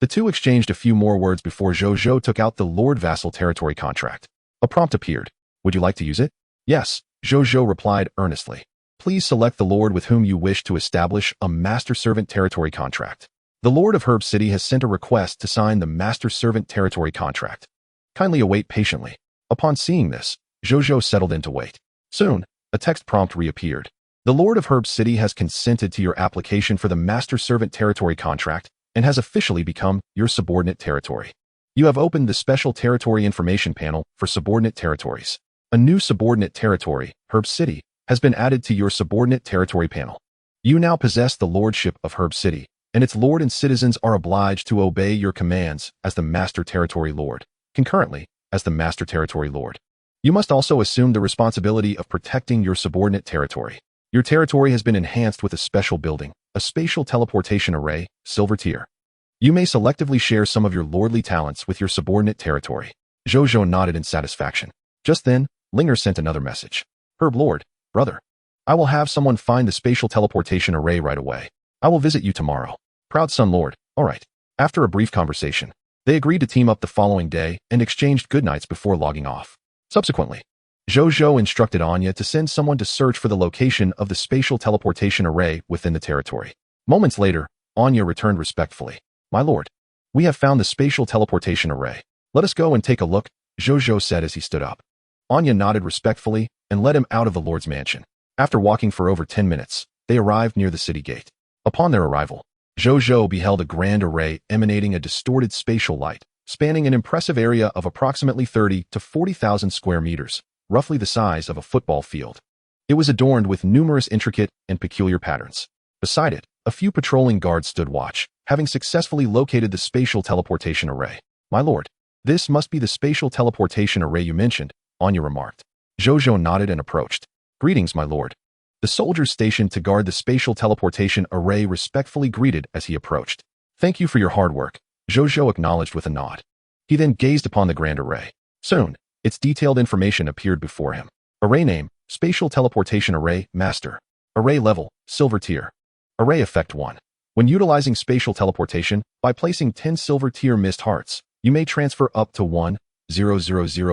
The two exchanged a few more words before Zhou Zhou took out the Lord Vassal Territory contract. A prompt appeared. Would you like to use it? Yes, Zhou Zhou replied earnestly. Please select the Lord with whom you wish to establish a Master Servant Territory contract. The Lord of Herb City has sent a request to sign the Master Servant Territory contract. Kindly await patiently. Upon seeing this, Zhou Zhou settled in to wait. Soon, a text prompt reappeared. The Lord of Herb City has consented to your application for the Master Servant Territory contract and has officially become your subordinate territory. You have opened the Special Territory Information Panel for subordinate territories. A new subordinate territory, Herb City, has been added to your subordinate territory panel. You now possess the lordship of Herb City, and its lord and citizens are obliged to obey your commands as the Master Territory Lord, concurrently as the Master Territory Lord. You must also assume the responsibility of protecting your subordinate territory. Your territory has been enhanced with a special building, a spatial teleportation array, Silver Tier. You may selectively share some of your lordly talents with your subordinate territory. Zhou Zhou nodded in satisfaction. Just then, Linger sent another message. Herb Lord, brother, I will have someone find the spatial teleportation array right away. I will visit you tomorrow. Proud Sun Lord, all right. After a brief conversation, they agreed to team up the following day and exchanged goodnights before logging off. Subsequently, Zhou Zhou instructed Anya to send someone to search for the location of the spatial teleportation array within the territory. Moments later, Anya returned respectfully. My lord, we have found the spatial teleportation array. Let us go and take a look, Zhou Zhou said as he stood up. Anya nodded respectfully and led him out of the lord's mansion. After walking for over 10 minutes, they arrived near the city gate. Upon their arrival, Zhou Zhou beheld a grand array emanating a distorted spatial light, spanning an impressive area of approximately 30 to 40,000 square meters, roughly the size of a football field. It was adorned with numerous intricate and peculiar patterns. Beside it, a few patrolling guards stood watch, having successfully located the spatial teleportation array. My lord, this must be the spatial teleportation array you mentioned, Anya remarked. Zhou Zhou nodded and approached. Greetings, my lord. The soldiers stationed to guard the spatial teleportation array respectfully greeted as he approached. Thank you for your hard work, Zhou Zhou acknowledged with a nod. He then gazed upon the grand array. Soon, its detailed information appeared before him. Array name, Spatial Teleportation Array, Master. Array level, Silver Tier. Array effect 1. When utilizing spatial teleportation, by placing 10 Silver Tier Mist Hearts, you may transfer up to 1,000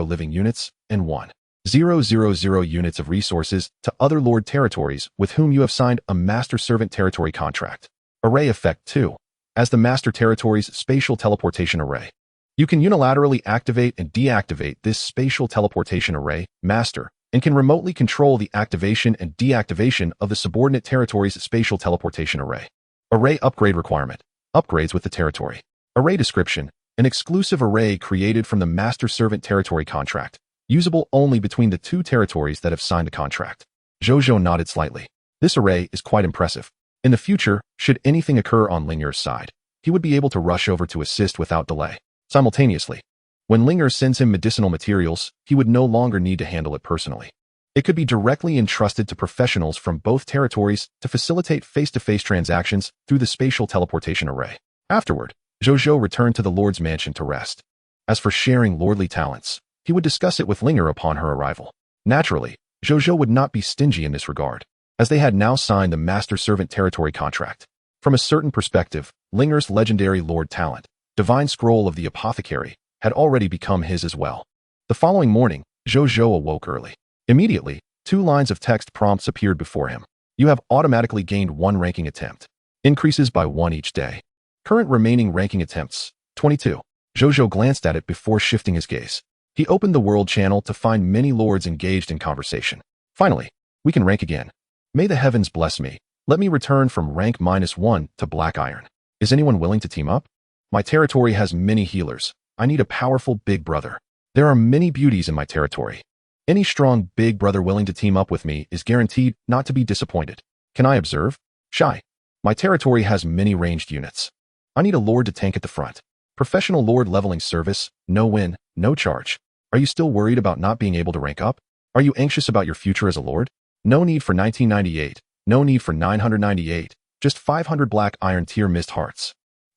living units and 1,000 units of resources to other Lord territories with whom you have signed a Master Servant Territory contract. Array effect 2. As the Master Territory's Spatial Teleportation Array, you can unilaterally activate and deactivate this Spatial Teleportation Array, Master, and can remotely control the activation and deactivation of the subordinate territory's Spatial Teleportation Array. Array upgrade requirement. Upgrades with the territory. Array description. An exclusive array created from the Master Servant Territory contract, usable only between the two territories that have signed the contract. Zhou Zhou nodded slightly. This array is quite impressive. In the future, should anything occur on Linger's side, he would be able to rush over to assist without delay. Simultaneously, when Linger sends him medicinal materials, he would no longer need to handle it personally. It could be directly entrusted to professionals from both territories to facilitate face-to-face transactions through the spatial teleportation array. Afterward, Zhou Zhou returned to the Lord's mansion to rest. As for sharing lordly talents, he would discuss it with Linger upon her arrival. Naturally, Zhou Zhou would not be stingy in this regard, as they had now signed the Master Servant Territory contract. From a certain perspective, Linger's legendary Lord talent, Divine Scroll of the Apothecary, had already become his as well. The following morning, Zhou Zhou awoke early. Immediately, 2 lines of text prompts appeared before him. You have automatically gained 1 ranking attempt. Increases by 1 each day. Current remaining ranking attempts, 22. Zhou Zhou glanced at it before shifting his gaze. He opened the world channel to find many lords engaged in conversation. Finally, we can rank again. May the heavens bless me. Let me return from rank -1 to Black Iron. Is anyone willing to team up? My territory has many healers. I need a powerful big brother. There are many beauties in my territory. Any strong big brother willing to team up with me is guaranteed not to be disappointed. Can I observe? Shy. My territory has many ranged units. I need a lord to tank at the front. Professional lord leveling service, no win, no charge. Are you still worried about not being able to rank up? Are you anxious about your future as a lord? No need for 1998, no need for 998, just 500 Black Iron Tier Mist Hearts.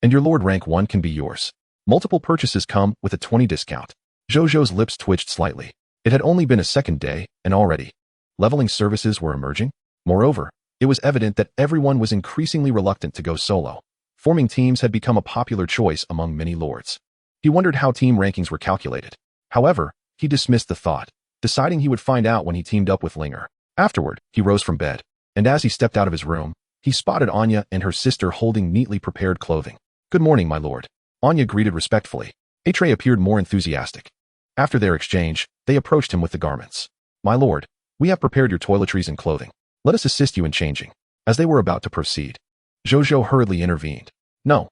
and your Lord rank 1 can be yours. Multiple purchases come with a 20 discount. Zhou Zhou's lips twitched slightly. It had only been a second day, and already leveling services were emerging. Moreover, it was evident that everyone was increasingly reluctant to go solo. Forming teams had become a popular choice among many lords. He wondered how team rankings were calculated. However, he dismissed the thought, deciding he would find out when he teamed up with Linger. Afterward, he rose from bed, and as he stepped out of his room, he spotted Anya and her sister holding neatly prepared clothing. "Good morning, my lord." Anya greeted respectfully. Atre appeared more enthusiastic. After their exchange, they approached him with the garments. "My lord, we have prepared your toiletries and clothing. Let us assist you in changing." As they were about to proceed, Zhou Zhou hurriedly intervened. No,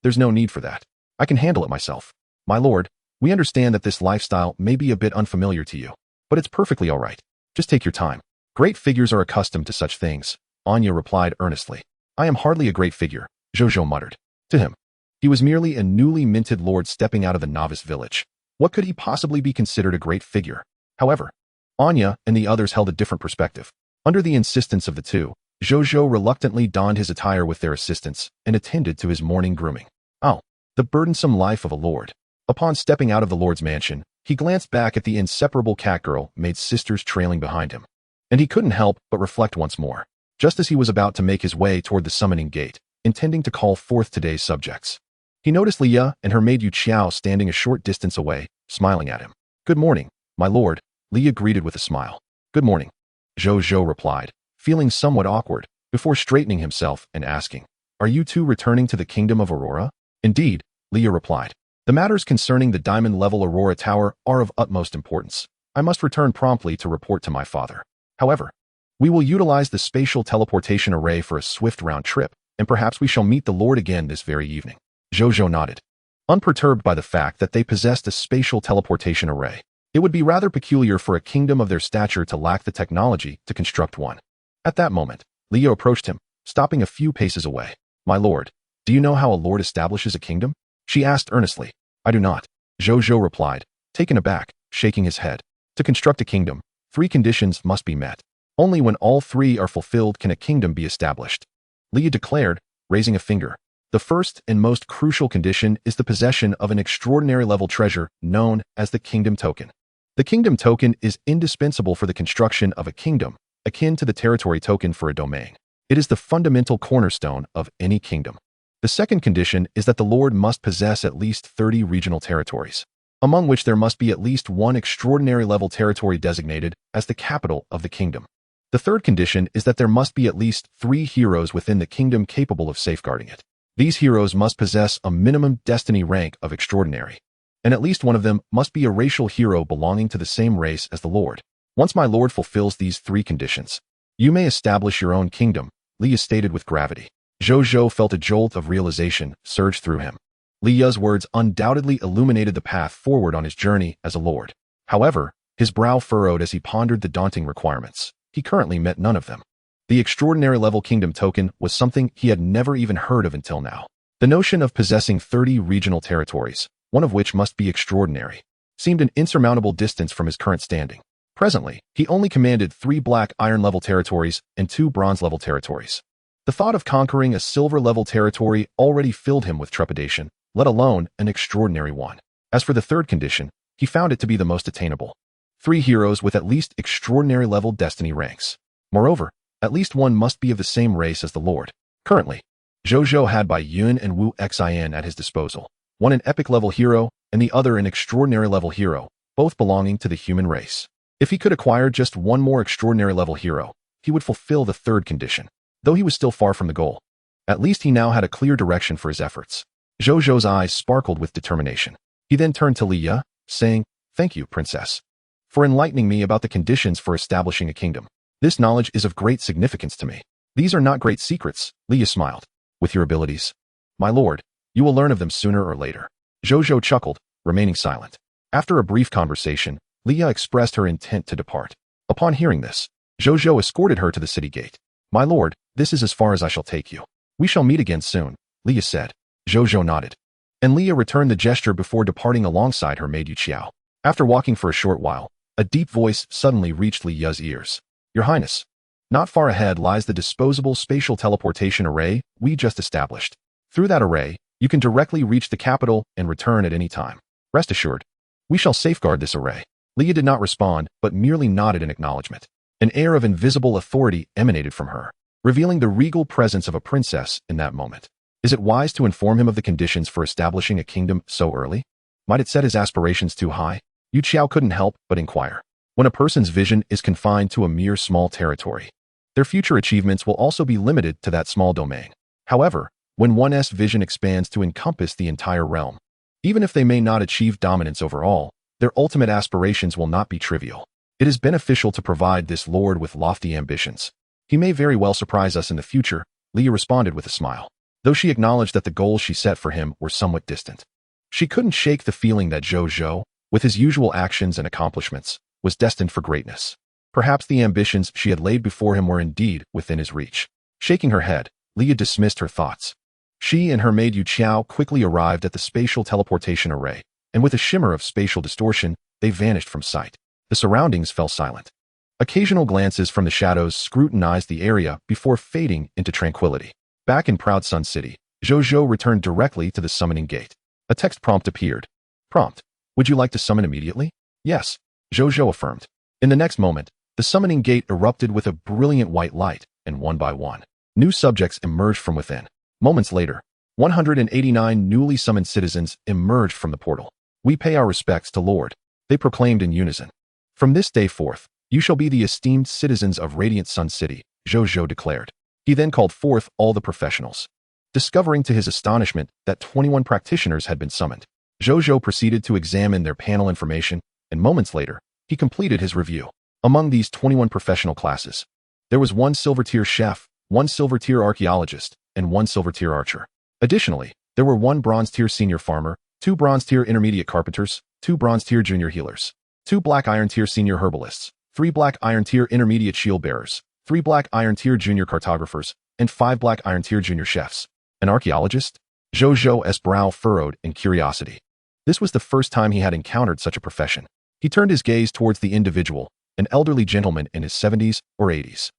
there's no need for that. I can handle it myself. My lord, we understand that this lifestyle may be a bit unfamiliar to you, but it's perfectly all right. Just take your time. Great figures are accustomed to such things, Anya replied earnestly. "I am hardly a great figure," Zhou Zhou muttered. To him, he was merely a newly minted lord stepping out of the novice village. What could he possibly be considered a great figure? However, Anya and the others held a different perspective. Under the insistence of the two, Zhou Zhou reluctantly donned his attire with their assistance and attended to his morning grooming. Oh, the burdensome life of a lord. Upon stepping out of the lord's mansion, he glanced back at the inseparable cat-girl maid's sisters trailing behind him. And he couldn't help but reflect once more, just as he was about to make his way toward the summoning gate, intending to call forth today's subjects. He noticed Leah and her maid Yu Qiao standing a short distance away, smiling at him. "Good morning, my lord," Leah greeted with a smile. "Good morning," Zhou Zhou replied, feeling somewhat awkward, before straightening himself and asking, "Are you two returning to the kingdom of Aurora?" "Indeed," Leah replied. "The matters concerning the diamond-level Aurora Tower are of utmost importance. I must return promptly to report to my father. However, we will utilize the spatial teleportation array for a swift round trip, and perhaps we shall meet the Lord again this very evening." Zhou Zhou nodded, unperturbed by the fact that they possessed a spatial teleportation array. It would be rather peculiar for a kingdom of their stature to lack the technology to construct one. At that moment, Leo approached him, stopping a few paces away. "My lord, do you know how a lord establishes a kingdom?" she asked earnestly. "I do not," Zhou Zhou replied, taken aback, shaking his head. "To construct a kingdom, 3 conditions must be met. Only when all 3 are fulfilled can a kingdom be established," Leah declared, raising a finger. "The first and most crucial condition is the possession of an extraordinary level treasure known as the kingdom token. The kingdom token is indispensable for the construction of a kingdom, akin to the territory token for a domain. It is the fundamental cornerstone of any kingdom. The second condition is that the lord must possess at least 30 regional territories, among which there must be at least 1 extraordinary level territory designated as the capital of the kingdom. The third condition is that there must be at least 3 heroes within the kingdom capable of safeguarding it. These heroes must possess a minimum destiny rank of extraordinary, and at least one of them must be a racial hero belonging to the same race as the lord. Once my lord fulfills these 3 conditions, you may establish your own kingdom," Leah stated with gravity. Zhou Zhou felt a jolt of realization surge through him. Leah's words undoubtedly illuminated the path forward on his journey as a lord. However, his brow furrowed as he pondered the daunting requirements. He currently met none of them. The extraordinary level kingdom token was something he had never even heard of until now. The notion of possessing 30 regional territories, one of which must be extraordinary, seemed an insurmountable distance from his current standing. Presently, he only commanded 3 black iron-level territories and 2 bronze-level territories. The thought of conquering a silver-level territory already filled him with trepidation, let alone an extraordinary one. As for the third condition, he found it to be the most attainable. 3 heroes with at least extraordinary-level destiny ranks. Moreover, at least one must be of the same race as the lord. Currently, Zhou Zhou had Bai Yun and Wu Xin at his disposal, one an epic-level hero and the other an extraordinary-level hero, both belonging to the human race. If he could acquire just one more extraordinary-level hero, he would fulfill the third condition, though he was still far from the goal. At least he now had a clear direction for his efforts. Zhou Zhou's eyes sparkled with determination. He then turned to Leah, saying, "Thank you, princess, for enlightening me about the conditions for establishing a kingdom. This knowledge is of great significance to me." "These are not great secrets," Leah smiled. "With your abilities, my lord, you will learn of them sooner or later." Zhou Zhou chuckled, remaining silent. After a brief conversation, Leah expressed her intent to depart. Upon hearing this, Zhou Zhou escorted her to the city gate. "My lord, this is as far as I shall take you. We shall meet again soon," Leah said. Zhou Zhou nodded, and Leah returned the gesture before departing alongside her maid Yu Qiao. After walking for a short while, a deep voice suddenly reached Leah's ears. "Your Highness, not far ahead lies the disposable spatial teleportation array we just established. Through that array, You can directly reach the capital and return at any time. Rest assured, we shall safeguard this array. Leah did not respond, but merely nodded in acknowledgement. An air of invisible authority emanated from her, revealing the regal presence of a princess in that moment. Is it wise to inform him of the conditions for establishing a kingdom so early? Might it set his aspirations too high? Yu Qiao couldn't help but inquire. When a person's vision is confined to a mere small territory, their future achievements will also be limited to that small domain. However, when one's vision expands to encompass the entire realm, even if they may not achieve dominance overall, their ultimate aspirations will not be trivial. It is beneficial to provide this lord with lofty ambitions. He may very well surprise us in the future, Leah responded with a smile, though she acknowledged that the goals she set for him were somewhat distant. She couldn't shake the feeling that Zhou Zhou, with his usual actions and accomplishments, was destined for greatness. Perhaps the ambitions she had laid before him were indeed within his reach. Shaking her head, Leah dismissed her thoughts. She and her maid Yu Qiao quickly arrived at the spatial teleportation array, and with a shimmer of spatial distortion, they vanished from sight. The surroundings fell silent. Occasional glances from the shadows scrutinized the area before fading into tranquility. Back in Proud Sun City, Zhou Zhou returned directly to the summoning gate. A text prompt appeared. Prompt: would you like to summon immediately? Yes, Zhou Zhou affirmed. In the next moment, the summoning gate erupted with a brilliant white light, and one by one, new subjects emerged from within. Moments later, 189 newly summoned citizens emerged from the portal. We pay our respects to Lord, they proclaimed in unison. From this day forth, you shall be the esteemed citizens of Radiant Sun City, Zhou Zhou declared. He then called forth all the professionals. Discovering to his astonishment that 21 practitioners had been summoned, Zhou Zhou proceeded to examine their panel information, and moments later, he completed his review. Among these 21 professional classes, there was 1 silver tier chef, 1 silver tier archaeologist, and 1 silver tier archer. Additionally, there were 1 bronze tier senior farmer, 2 bronze tier intermediate carpenters, 2 bronze tier junior healers, 2 black iron tier senior herbalists, 3 black iron tier intermediate shield bearers, 3 black iron tier junior cartographers, and 5 black iron tier junior chefs. An archaeologist? Zhou Zhou's brow furrowed in curiosity. This was the first time he had encountered such a profession. He turned his gaze towards the individual, an elderly gentleman in his 70s or 80s.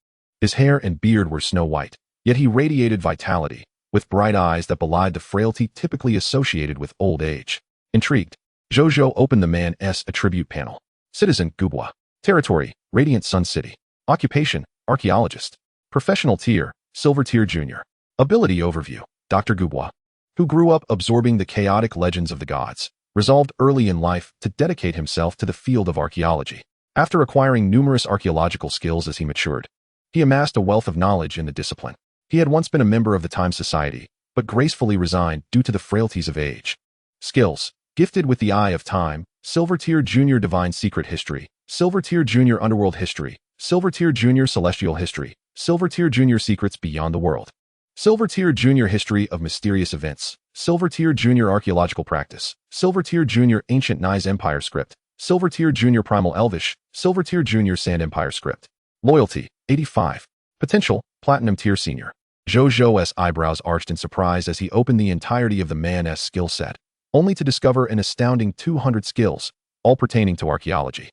His hair and beard were snow white, yet he radiated vitality, with bright eyes that belied the frailty typically associated with old age. Intrigued, Zhou Zhou opened the man's attribute panel. Citizen Gubois. Territory, Radiant Sun City. Occupation, archaeologist. Professional tier, silver tier junior. Ability overview, Dr. Gubois, who grew up absorbing the chaotic legends of the gods, resolved early in life to dedicate himself to the field of archaeology. After acquiring numerous archaeological skills as he matured, he amassed a wealth of knowledge in the discipline. He had once been a member of the Time Society, but gracefully resigned due to the frailties of age. Skills: gifted with the Eye of Time, silver tier junior divine secret history, silver tier junior underworld history, silver tier junior celestial history, silver tier junior secrets beyond the world, silver tier junior history of mysterious events, silver tier junior archaeological practice, silver tier junior ancient Nise Empire script, silver tier junior primal elvish, silver tier junior Sand Empire script. Loyalty, 85. Potential, platinum tier senior. Zhou Zhou's eyebrows arched in surprise as he opened the entirety of the man's skill set, only to discover an astounding 200 skills, all pertaining to archaeology.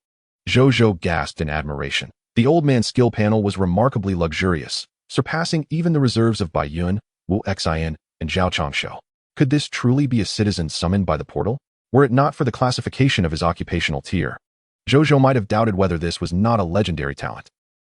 Zhou Zhou gasped in admiration. The old man's skill panel was remarkably luxurious, surpassing even the reserves of Bai Yun, Wu Xin, and Zhao Chongshou. Could this truly be a citizen summoned by the portal? Were it not for the classification of his occupational tier, Zhou Zhou might have doubted whether this was not a legendary talent.